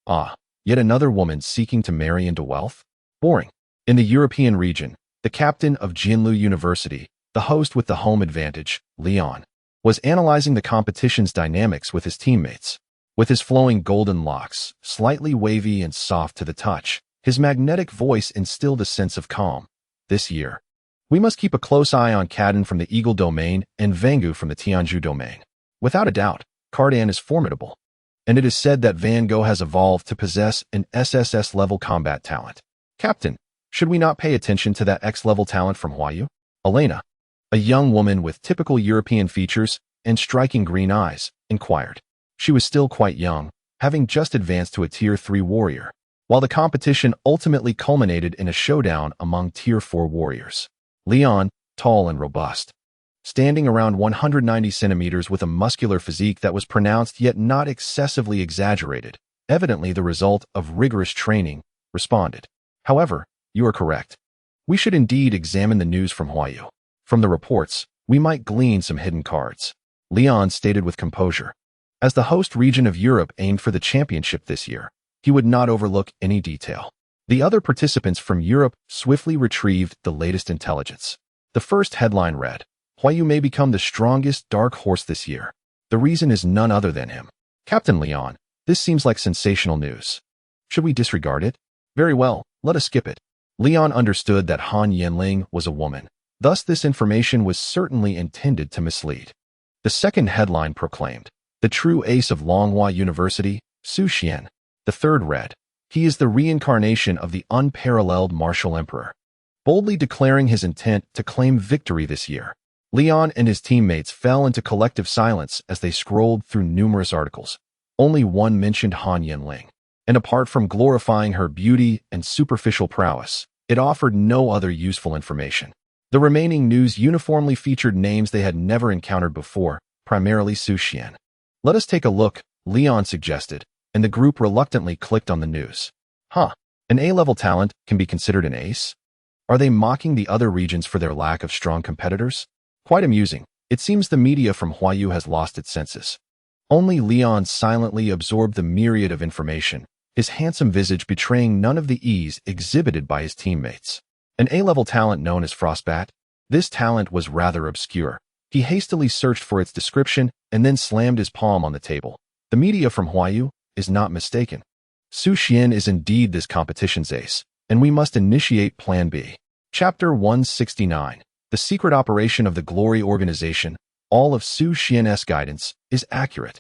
Ah, yet another woman seeking to marry into wealth? Boring. In the European region, the captain of Jinlu University, the host with the home advantage, Leon, was analyzing the competition's dynamics with his teammates. With his flowing golden locks, slightly wavy and soft to the touch, his magnetic voice instilled a sense of calm. This year, we must keep a close eye on Kaden from the Eagle domain and Vangu from the Tianju domain. Without a doubt, Kardan is formidable, and it is said that Van Gogh has evolved to possess an SSS-level combat talent. Captain, should we not pay attention to that X-level talent from Huayu? Elena, a young woman with typical European features and striking green eyes, inquired. She was still quite young, having just advanced to a Tier 3 warrior, while the competition ultimately culminated in a showdown among Tier 4 warriors. Leon, tall and robust, standing around 190 centimeters with a muscular physique that was pronounced yet not excessively exaggerated, evidently the result of rigorous training, responded. However, you are correct. We should indeed examine the news from Huayu. From the reports, we might glean some hidden cards. Leon stated with composure. As the host region of Europe aimed for the championship this year, he would not overlook any detail. The other participants from Europe swiftly retrieved the latest intelligence. The first headline read, Huayu may become the strongest dark horse this year. The reason is none other than him. Captain Leon, this seems like sensational news. Should we disregard it? Very well, let us skip it. Leon understood that Han Yanling was a woman. Thus, this information was certainly intended to mislead. The second headline proclaimed, the true ace of Longhua University, Su Xuan. The third read, he is the reincarnation of the unparalleled martial emperor, boldly declaring his intent to claim victory this year. Leon and his teammates fell into collective silence as they scrolled through numerous articles. Only one mentioned Han Yanling, and apart from glorifying her beauty and superficial prowess, it offered no other useful information. The remaining news uniformly featured names they had never encountered before, primarily Su Xuan. "Let us take a look," Leon suggested, and the group reluctantly clicked on the news. Huh, an A-level talent can be considered an ace? Are they mocking the other regions for their lack of strong competitors? Quite amusing. It seems the media from Huayu has lost its senses. Only Leon silently absorbed the myriad of information, his handsome visage betraying none of the ease exhibited by his teammates. An A-level talent known as Frostbat? This talent was rather obscure. He hastily searched for its description and then slammed his palm on the table. The media from Huayu is not mistaken. Su Xuan is indeed this competition's ace, and we must initiate Plan B. Chapter 169. The secret operation of the Glory Organization. All of Su Xuan's guidance is accurate.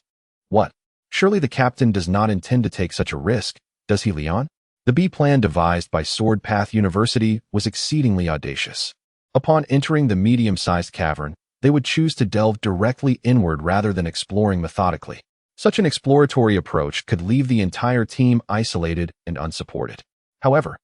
What? Surely the captain does not intend to take such a risk, does he, Leon? The B plan devised by Sword Path University was exceedingly audacious. Upon entering the medium-sized cavern, they would choose to delve directly inward rather than exploring methodically. Such an exploratory approach could leave the entire team isolated and unsupported. However,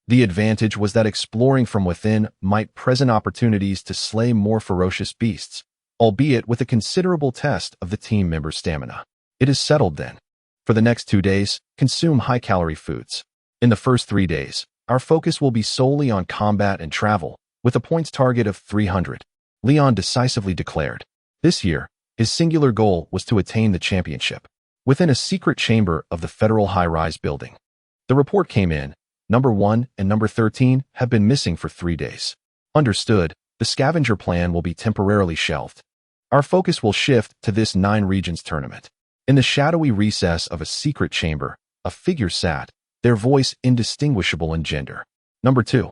the advantage was that exploring from within might present opportunities to slay more ferocious beasts, albeit with a considerable test of the team members' stamina. It is settled then. For the next 2 days, consume high-calorie foods. In the first 3 days, our focus will be solely on combat and travel, with a points target of 300. Leon decisively declared. This year, his singular goal was to attain the championship. Within a secret chamber of the Federal high-rise building. The report came in. Number 1 and number 13 have been missing for 3 days. Understood, the scavenger plan will be temporarily shelved. Our focus will shift to this 9 regions tournament. In the shadowy recess of a secret chamber, a figure sat, their voice indistinguishable in gender. Number 2.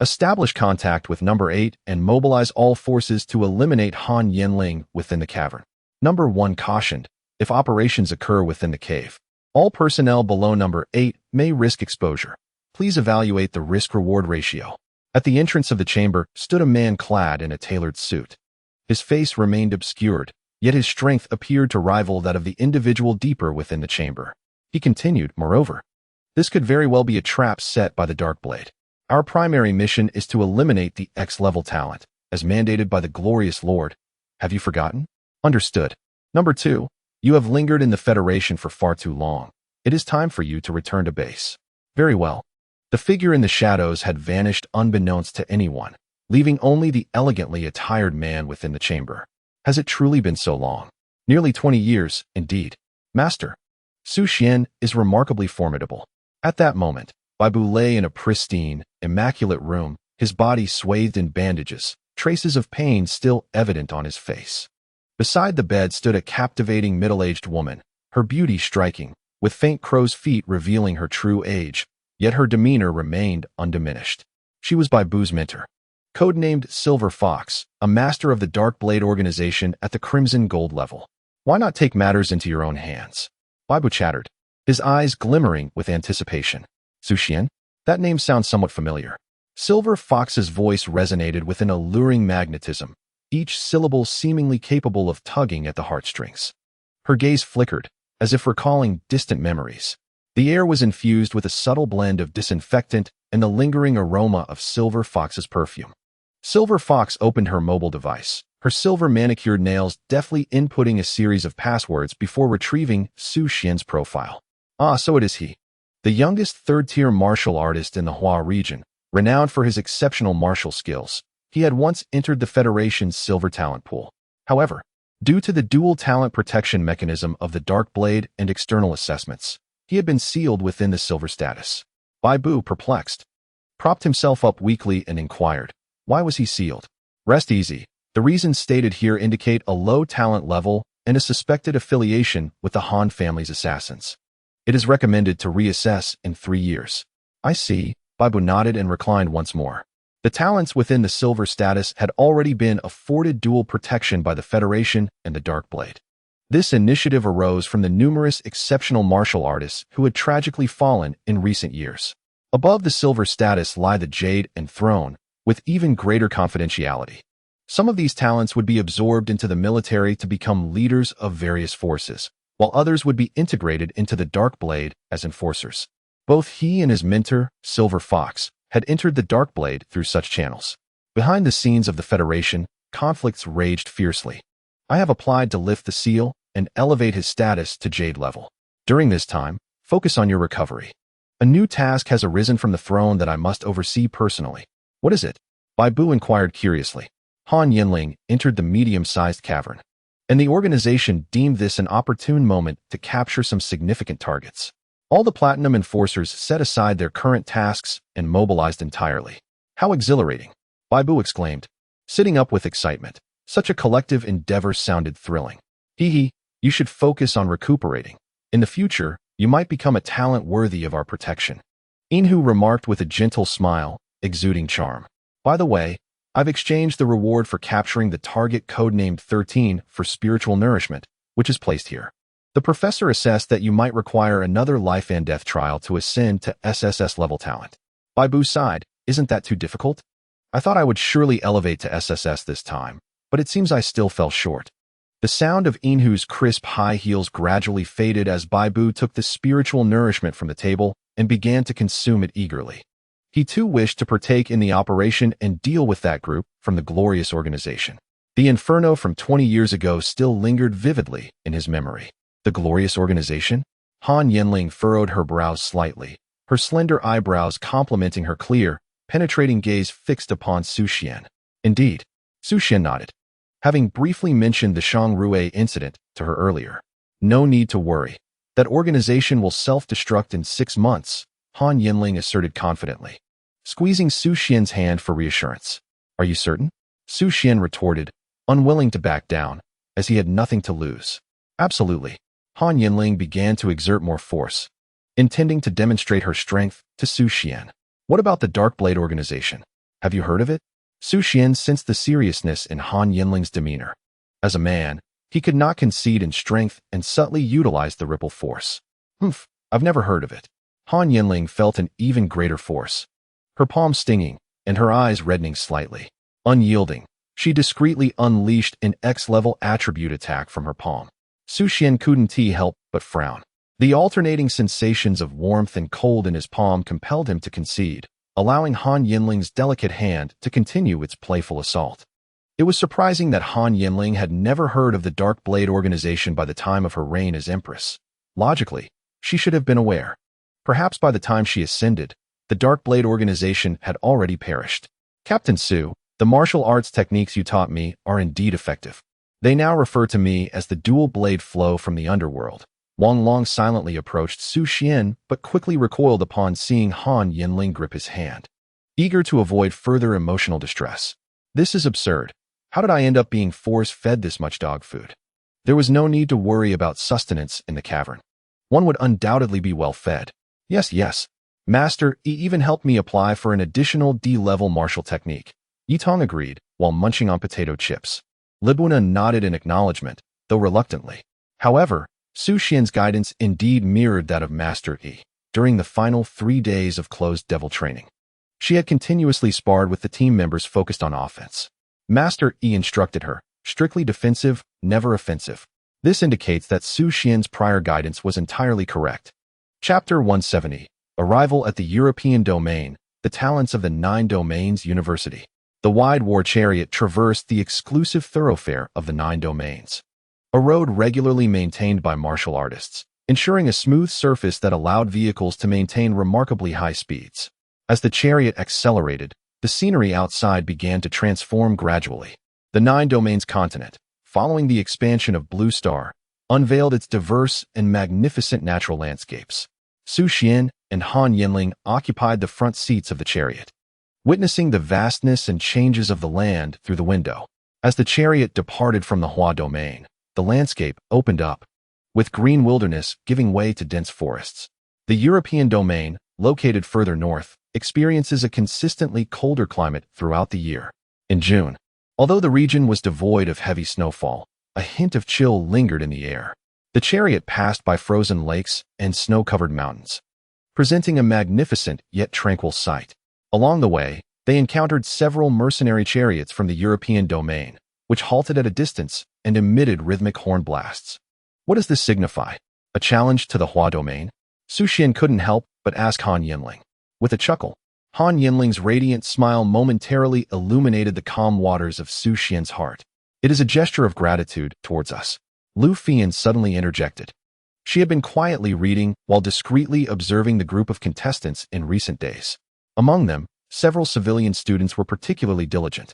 Establish contact with number 8 and mobilize all forces to eliminate Han Yanling within the cavern. Number 1 cautioned, if operations occur within the cave, all personnel below number 8 may risk exposure. Please evaluate the risk-reward ratio. At the entrance of the chamber stood a man clad in a tailored suit. His face remained obscured, yet his strength appeared to rival that of the individual deeper within the chamber. He continued, moreover, this could very well be a trap set by the Darkblade. Our primary mission is to eliminate the X-level talent, as mandated by the Glorious Lord. Have you forgotten? Understood. Number 2, you have lingered in the Federation for far too long. It is time for you to return to base. Very well. The figure in the shadows had vanished unbeknownst to anyone, leaving only the elegantly attired man within the chamber. Has it truly been so long? Nearly 20 years, indeed. Master. Su Xuan is remarkably formidable. At that moment, Baibu lay in a pristine, immaculate room, his body swathed in bandages, traces of pain still evident on his face. Beside the bed stood a captivating middle-aged woman, her beauty striking, with faint crow's feet revealing her true age, yet her demeanor remained undiminished. She was Baibu's mentor, codenamed Silver Fox, a master of the Darkblade organization at the Crimson Gold level. Why not take matters into your own hands? Baibu chattered, his eyes glimmering with anticipation. Su Xuan? That name sounds somewhat familiar. Silver Fox's voice resonated with an alluring magnetism, each syllable seemingly capable of tugging at the heartstrings. Her gaze flickered, as if recalling distant memories. The air was infused with a subtle blend of disinfectant and the lingering aroma of Silver Fox's perfume. Silver Fox opened her mobile device, her silver manicured nails deftly inputting a series of passwords before retrieving Su Xuan's profile. Ah, so it is he. The youngest third-tier martial artist in the Hua region, renowned for his exceptional martial skills. He had once entered the Federation's silver talent pool. However, due to the dual talent protection mechanism of the Darkblade and external assessments, he had been sealed within the silver status. Baibu, perplexed, propped himself up weakly and inquired, why was he sealed? Rest easy. The reasons stated here indicate a low talent level and a suspected affiliation with the Han family's assassins. It is recommended to reassess in 3 years. I see. Baibu nodded and reclined once more. The talents within the silver status had already been afforded dual protection by the Federation and the Darkblade. This initiative arose from the numerous exceptional martial artists who had tragically fallen in recent years. Above the silver status lie the Jade and Throne, with even greater confidentiality. Some of these talents would be absorbed into the military to become leaders of various forces, while others would be integrated into the Darkblade as enforcers. Both he and his mentor, Silver Fox, had entered the Darkblade through such channels. Behind the scenes of the Federation, conflicts raged fiercely. I have applied to lift the seal and elevate his status to Jade level. During this time, focus on your recovery. A new task has arisen from the throne that I must oversee personally. What is it? Bai Bu inquired curiously. Han Yanling entered the medium-sized cavern, and the organization deemed this an opportune moment to capture some significant targets. All the Platinum Enforcers set aside their current tasks and mobilized entirely. How exhilarating! Bai Bu exclaimed, sitting up with excitement. Such a collective endeavor sounded thrilling. Hee, you should focus on recuperating. In the future, you might become a talent worthy of our protection. Inhu remarked with a gentle smile, exuding charm. By the way, I've exchanged the reward for capturing the target codenamed 13 for spiritual nourishment, which is placed here. The professor assessed that you might require another life and death trial to ascend to SSS level talent. Bai Bu sighed, isn't that too difficult? I thought I would surely elevate to SSS this time, but it seems I still fell short. The sound of Inhu's crisp high heels gradually faded as Bai Bu took the spiritual nourishment from the table and began to consume it eagerly. He too wished to partake in the operation and deal with that group from the glorious organization. The inferno from 20 years ago still lingered vividly in his memory. The glorious organization? Han Yanling furrowed her brows slightly, her slender eyebrows complementing her clear, penetrating gaze fixed upon Su Xuan. Indeed. Su Xuan nodded, having briefly mentioned the Shang-Rui incident to her earlier. No need to worry. That organization will self-destruct in 6 months, Han Yanling asserted confidently, squeezing Su Xuan's hand for reassurance. Are you certain? Su Xuan retorted, unwilling to back down, as he had nothing to lose. Absolutely. Han Yanling began to exert more force, intending to demonstrate her strength to Su Xuan. What about the Darkblade organization? Have you heard of it? Su Xuan sensed the seriousness in Han Yanling's demeanor. As a man, he could not concede in strength and subtly utilized the ripple force. I've never heard of it. Han Yanling felt an even greater force, her palm stinging and her eyes reddening slightly. Unyielding, she discreetly unleashed an X-level attribute attack from her palm. Su Xuan couldn't help but frown. The alternating sensations of warmth and cold in his palm compelled him to concede, allowing Han Yanling's delicate hand to continue its playful assault. It was surprising that Han Yanling had never heard of the Darkblade organization by the time of her reign as Empress. Logically, she should have been aware. Perhaps by the time she ascended, the Darkblade organization had already perished. Captain Su, the martial arts techniques you taught me are indeed effective. They now refer to me as the dual blade flow from the underworld. Wang Long silently approached Su Xuan but quickly recoiled upon seeing Han Yanling grip his hand, eager to avoid further emotional distress. This is absurd. How did I end up being force-fed this much dog food? There was no need to worry about sustenance in the cavern. One would undoubtedly be well fed. Yes. Master, he even helped me apply for an additional D-level martial technique. Yitong agreed, while munching on potato chips. Libuna nodded in acknowledgement, though reluctantly. However, Su Xuan's guidance indeed mirrored that of Master Yi during the final 3 days of closed devil training. She had continuously sparred with the team members focused on offense. Master Yi instructed her, strictly defensive, never offensive. This indicates that Su Xuan's prior guidance was entirely correct. Chapter 170, Arrival at the European Domain, the Talents of the 9 Domains University. The wide war chariot traversed the exclusive thoroughfare of the 9 domains, a road regularly maintained by martial artists, ensuring a smooth surface that allowed vehicles to maintain remarkably high speeds. As the chariot accelerated, the scenery outside began to transform gradually. The 9 domains continent, following the expansion of Blue Star, unveiled its diverse and magnificent natural landscapes. Su Xuan and Han Yanling occupied the front seats of the chariot, witnessing the vastness and changes of the land through the window. As the chariot departed from the Hua domain, the landscape opened up, with green wilderness giving way to dense forests. The European domain, located further north, experiences a consistently colder climate throughout the year. In June, although the region was devoid of heavy snowfall, a hint of chill lingered in the air. The chariot passed by frozen lakes and snow-covered mountains, presenting a magnificent yet tranquil sight. Along the way, they encountered several mercenary chariots from the European domain, which halted at a distance and emitted rhythmic horn blasts. What does this signify? A challenge to the Hua domain? Su Xuan couldn't help but ask Han Yanling. With a chuckle, Han Yanling's radiant smile momentarily illuminated the calm waters of Su Xuan's heart. It is a gesture of gratitude towards us. Lu Fian suddenly interjected. She had been quietly reading while discreetly observing the group of contestants in recent days. Among them, several civilian students were particularly diligent,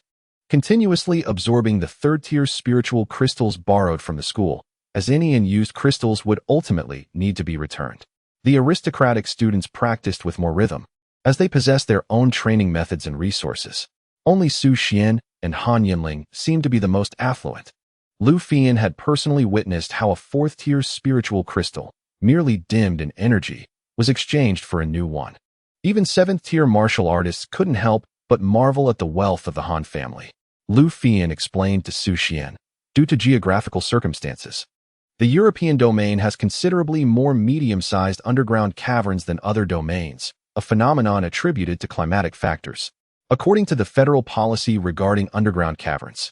continuously absorbing the third-tier spiritual crystals borrowed from the school, as any unused crystals would ultimately need to be returned. The aristocratic students practiced with more rhythm, as they possessed their own training methods and resources. Only Su Xuan and Han Yanling seemed to be the most affluent. Lu Fian had personally witnessed how a fourth-tier spiritual crystal, merely dimmed in energy, was exchanged for a new one. Even seventh-tier martial artists couldn't help but marvel at the wealth of the Han family. Lu Fian explained to Su Xuan, due to geographical circumstances, the European domain has considerably more medium-sized underground caverns than other domains, a phenomenon attributed to climatic factors. According to the federal policy regarding underground caverns,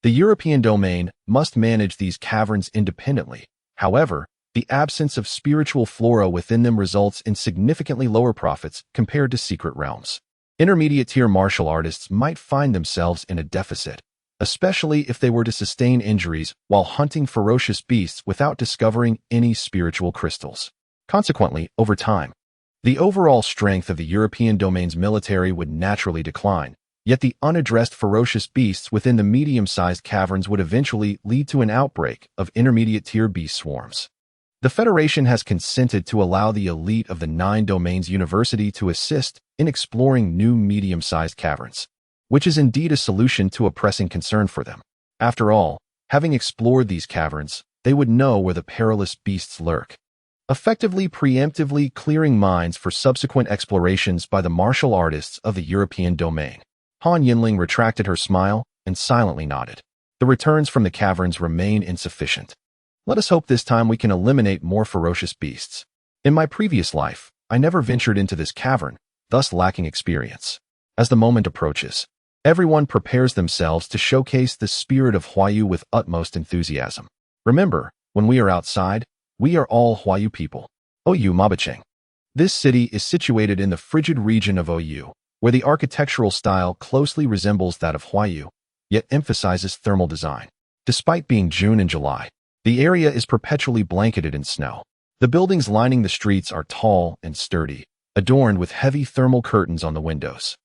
the European domain must manage these caverns independently. However, the absence of spiritual flora within them results in significantly lower profits compared to secret realms. Intermediate-tier martial artists might find themselves in a deficit, especially if they were to sustain injuries while hunting ferocious beasts without discovering any spiritual crystals. Consequently, over time, the overall strength of the European domain's military would naturally decline, yet the unaddressed ferocious beasts within the medium-sized caverns would eventually lead to an outbreak of intermediate-tier beast swarms. The Federation has consented to allow the elite of the 9 Domains University to assist in exploring new medium-sized caverns, which is indeed a solution to a pressing concern for them. After all, having explored these caverns, they would know where the perilous beasts lurk, effectively preemptively clearing mines for subsequent explorations by the martial artists of the European domain. Han Yanling retracted her smile and silently nodded. The returns from the caverns remain insufficient. Let us hope this time we can eliminate more ferocious beasts. In my previous life, I never ventured into this cavern, thus lacking experience. As the moment approaches, everyone prepares themselves to showcase the spirit of Huayu with utmost enthusiasm. Remember, when we are outside, we are all Huayu people. Oyu Mabacheng. This city is situated in the frigid region of Oyu, where the architectural style closely resembles that of Huayu, yet emphasizes thermal design. Despite being June and July, the area is perpetually blanketed in snow. The buildings lining the streets are tall and sturdy, adorned with heavy thermal curtains on the windows.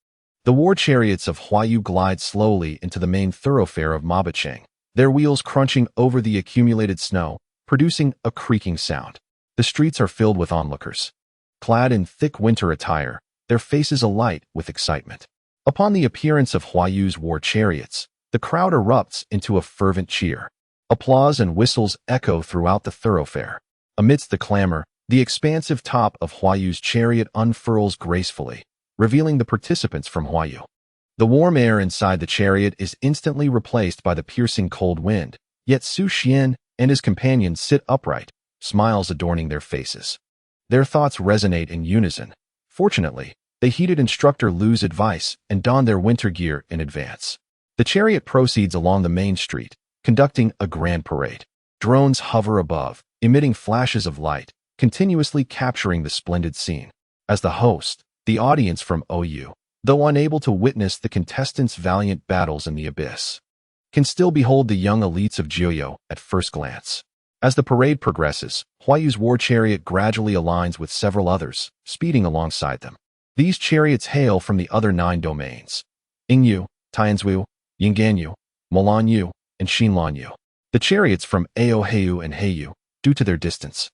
The war chariots of Huayu glide slowly into the main thoroughfare of Mabacheng, their wheels crunching over the accumulated snow, producing a creaking sound. The streets are filled with onlookers, clad in thick winter attire, their faces alight with excitement. Upon the appearance of Huayu's war chariots, the crowd erupts into a fervent cheer. Applause and whistles echo throughout the thoroughfare. Amidst the clamor, the expansive top of Huayu's chariot unfurls gracefully, revealing the participants from Huayu. The warm air inside the chariot is instantly replaced by the piercing cold wind, yet Su Xuan and his companions sit upright, smiles adorning their faces. Their thoughts resonate in unison. Fortunately, they heeded instructor Lu's advice and donned their winter gear in advance. The chariot proceeds along the main street, conducting a grand parade. Drones hover above, emitting flashes of light, continuously capturing the splendid scene. As the host, the audience from OU, though unable to witness the contestants' valiant battles in the abyss, can still behold the young elites of Jiuyo at first glance. As the parade progresses, Huayu's war chariot gradually aligns with several others, speeding alongside them. These chariots hail from the other 9 domains: Yingyu, Tianzhu, Yingganyu, Molanyu, and Xinlanyu. The chariots from Aoheu and Heiyu, due to their distance,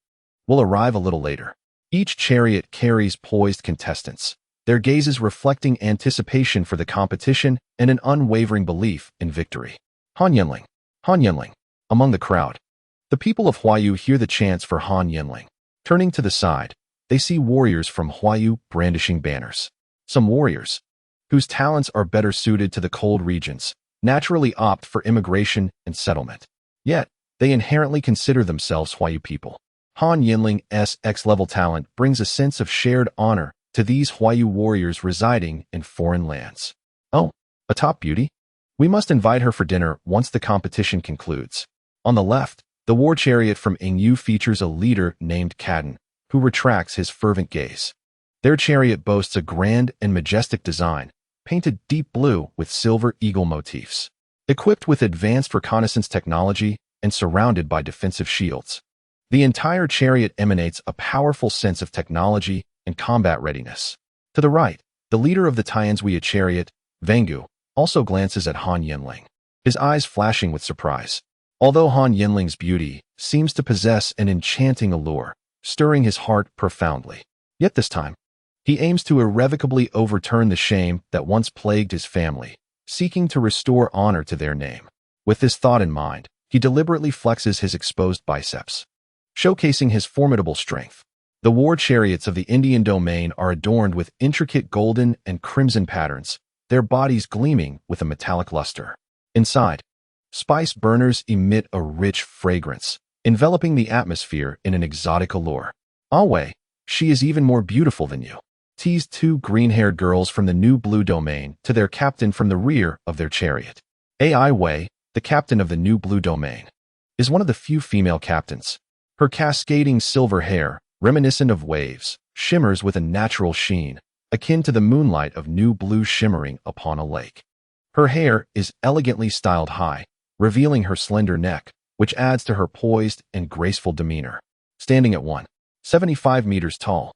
will arrive a little later. Each chariot carries poised contestants, their gazes reflecting anticipation for the competition and an unwavering belief in victory. Han Yanling. Han Yanling. Among the crowd, the people of Huayu hear the chants for Han Yanling. Turning to the side, they see warriors from Huayu brandishing banners. Some warriors, whose talents are better suited to the cold regions, naturally opt for immigration and settlement. Yet, they inherently consider themselves Huayu people. Han Yanling's X-level talent brings a sense of shared honor to these Huayu warriors residing in foreign lands. Oh, a top beauty? We must invite her for dinner once the competition concludes. On the left, the war chariot from Yingyu features a leader named Caden, who retracts his fervent gaze. Their chariot boasts a grand and majestic design, painted deep blue with silver eagle motifs. Equipped with advanced reconnaissance technology and surrounded by defensive shields, the entire chariot emanates a powerful sense of technology and combat readiness. To the right, the leader of the Tianzhuya chariot, Vengu, also glances at Han Yanling, his eyes flashing with surprise. Although Han Yanling's beauty seems to possess an enchanting allure, stirring his heart profoundly, yet this time, he aims to irrevocably overturn the shame that once plagued his family, seeking to restore honor to their name. With this thought in mind, he deliberately flexes his exposed biceps, showcasing his formidable strength. The war chariots of the Indian domain are adorned with intricate golden and crimson patterns, their bodies gleaming with a metallic luster. Inside, spice burners emit a rich fragrance, enveloping the atmosphere in an exotic allure. Wei, she is even more beautiful than you, teased two green-haired girls from the new blue domain to their captain from the rear of their chariot. Wei, the captain of the new blue domain, is one of the few female captains. Her cascading silver hair, reminiscent of waves, shimmers with a natural sheen, akin to the moonlight of new blue shimmering upon a lake. Her hair is elegantly styled high, revealing her slender neck, which adds to her poised and graceful demeanor. Standing at 175 meters tall,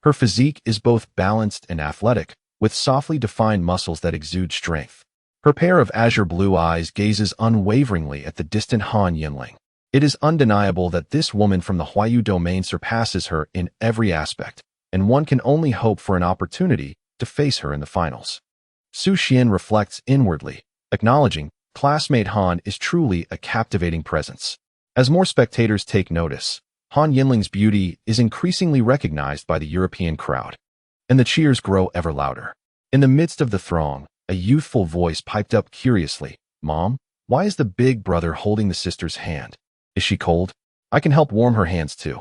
her physique is both balanced and athletic, with softly defined muscles that exude strength. Her pair of azure blue eyes gazes unwaveringly at the distant Han Yanling. It is undeniable that this woman from the Huayu domain surpasses her in every aspect, and one can only hope for an opportunity to face her in the finals. Su Xuan reflects inwardly, acknowledging classmate Han is truly a captivating presence. As more spectators take notice, Han Yanling's beauty is increasingly recognized by the European crowd, and the cheers grow ever louder. In the midst of the throng, a youthful voice piped up curiously, "Mom, why is the big brother holding the sister's hand? Is she cold? I can help warm her hands too."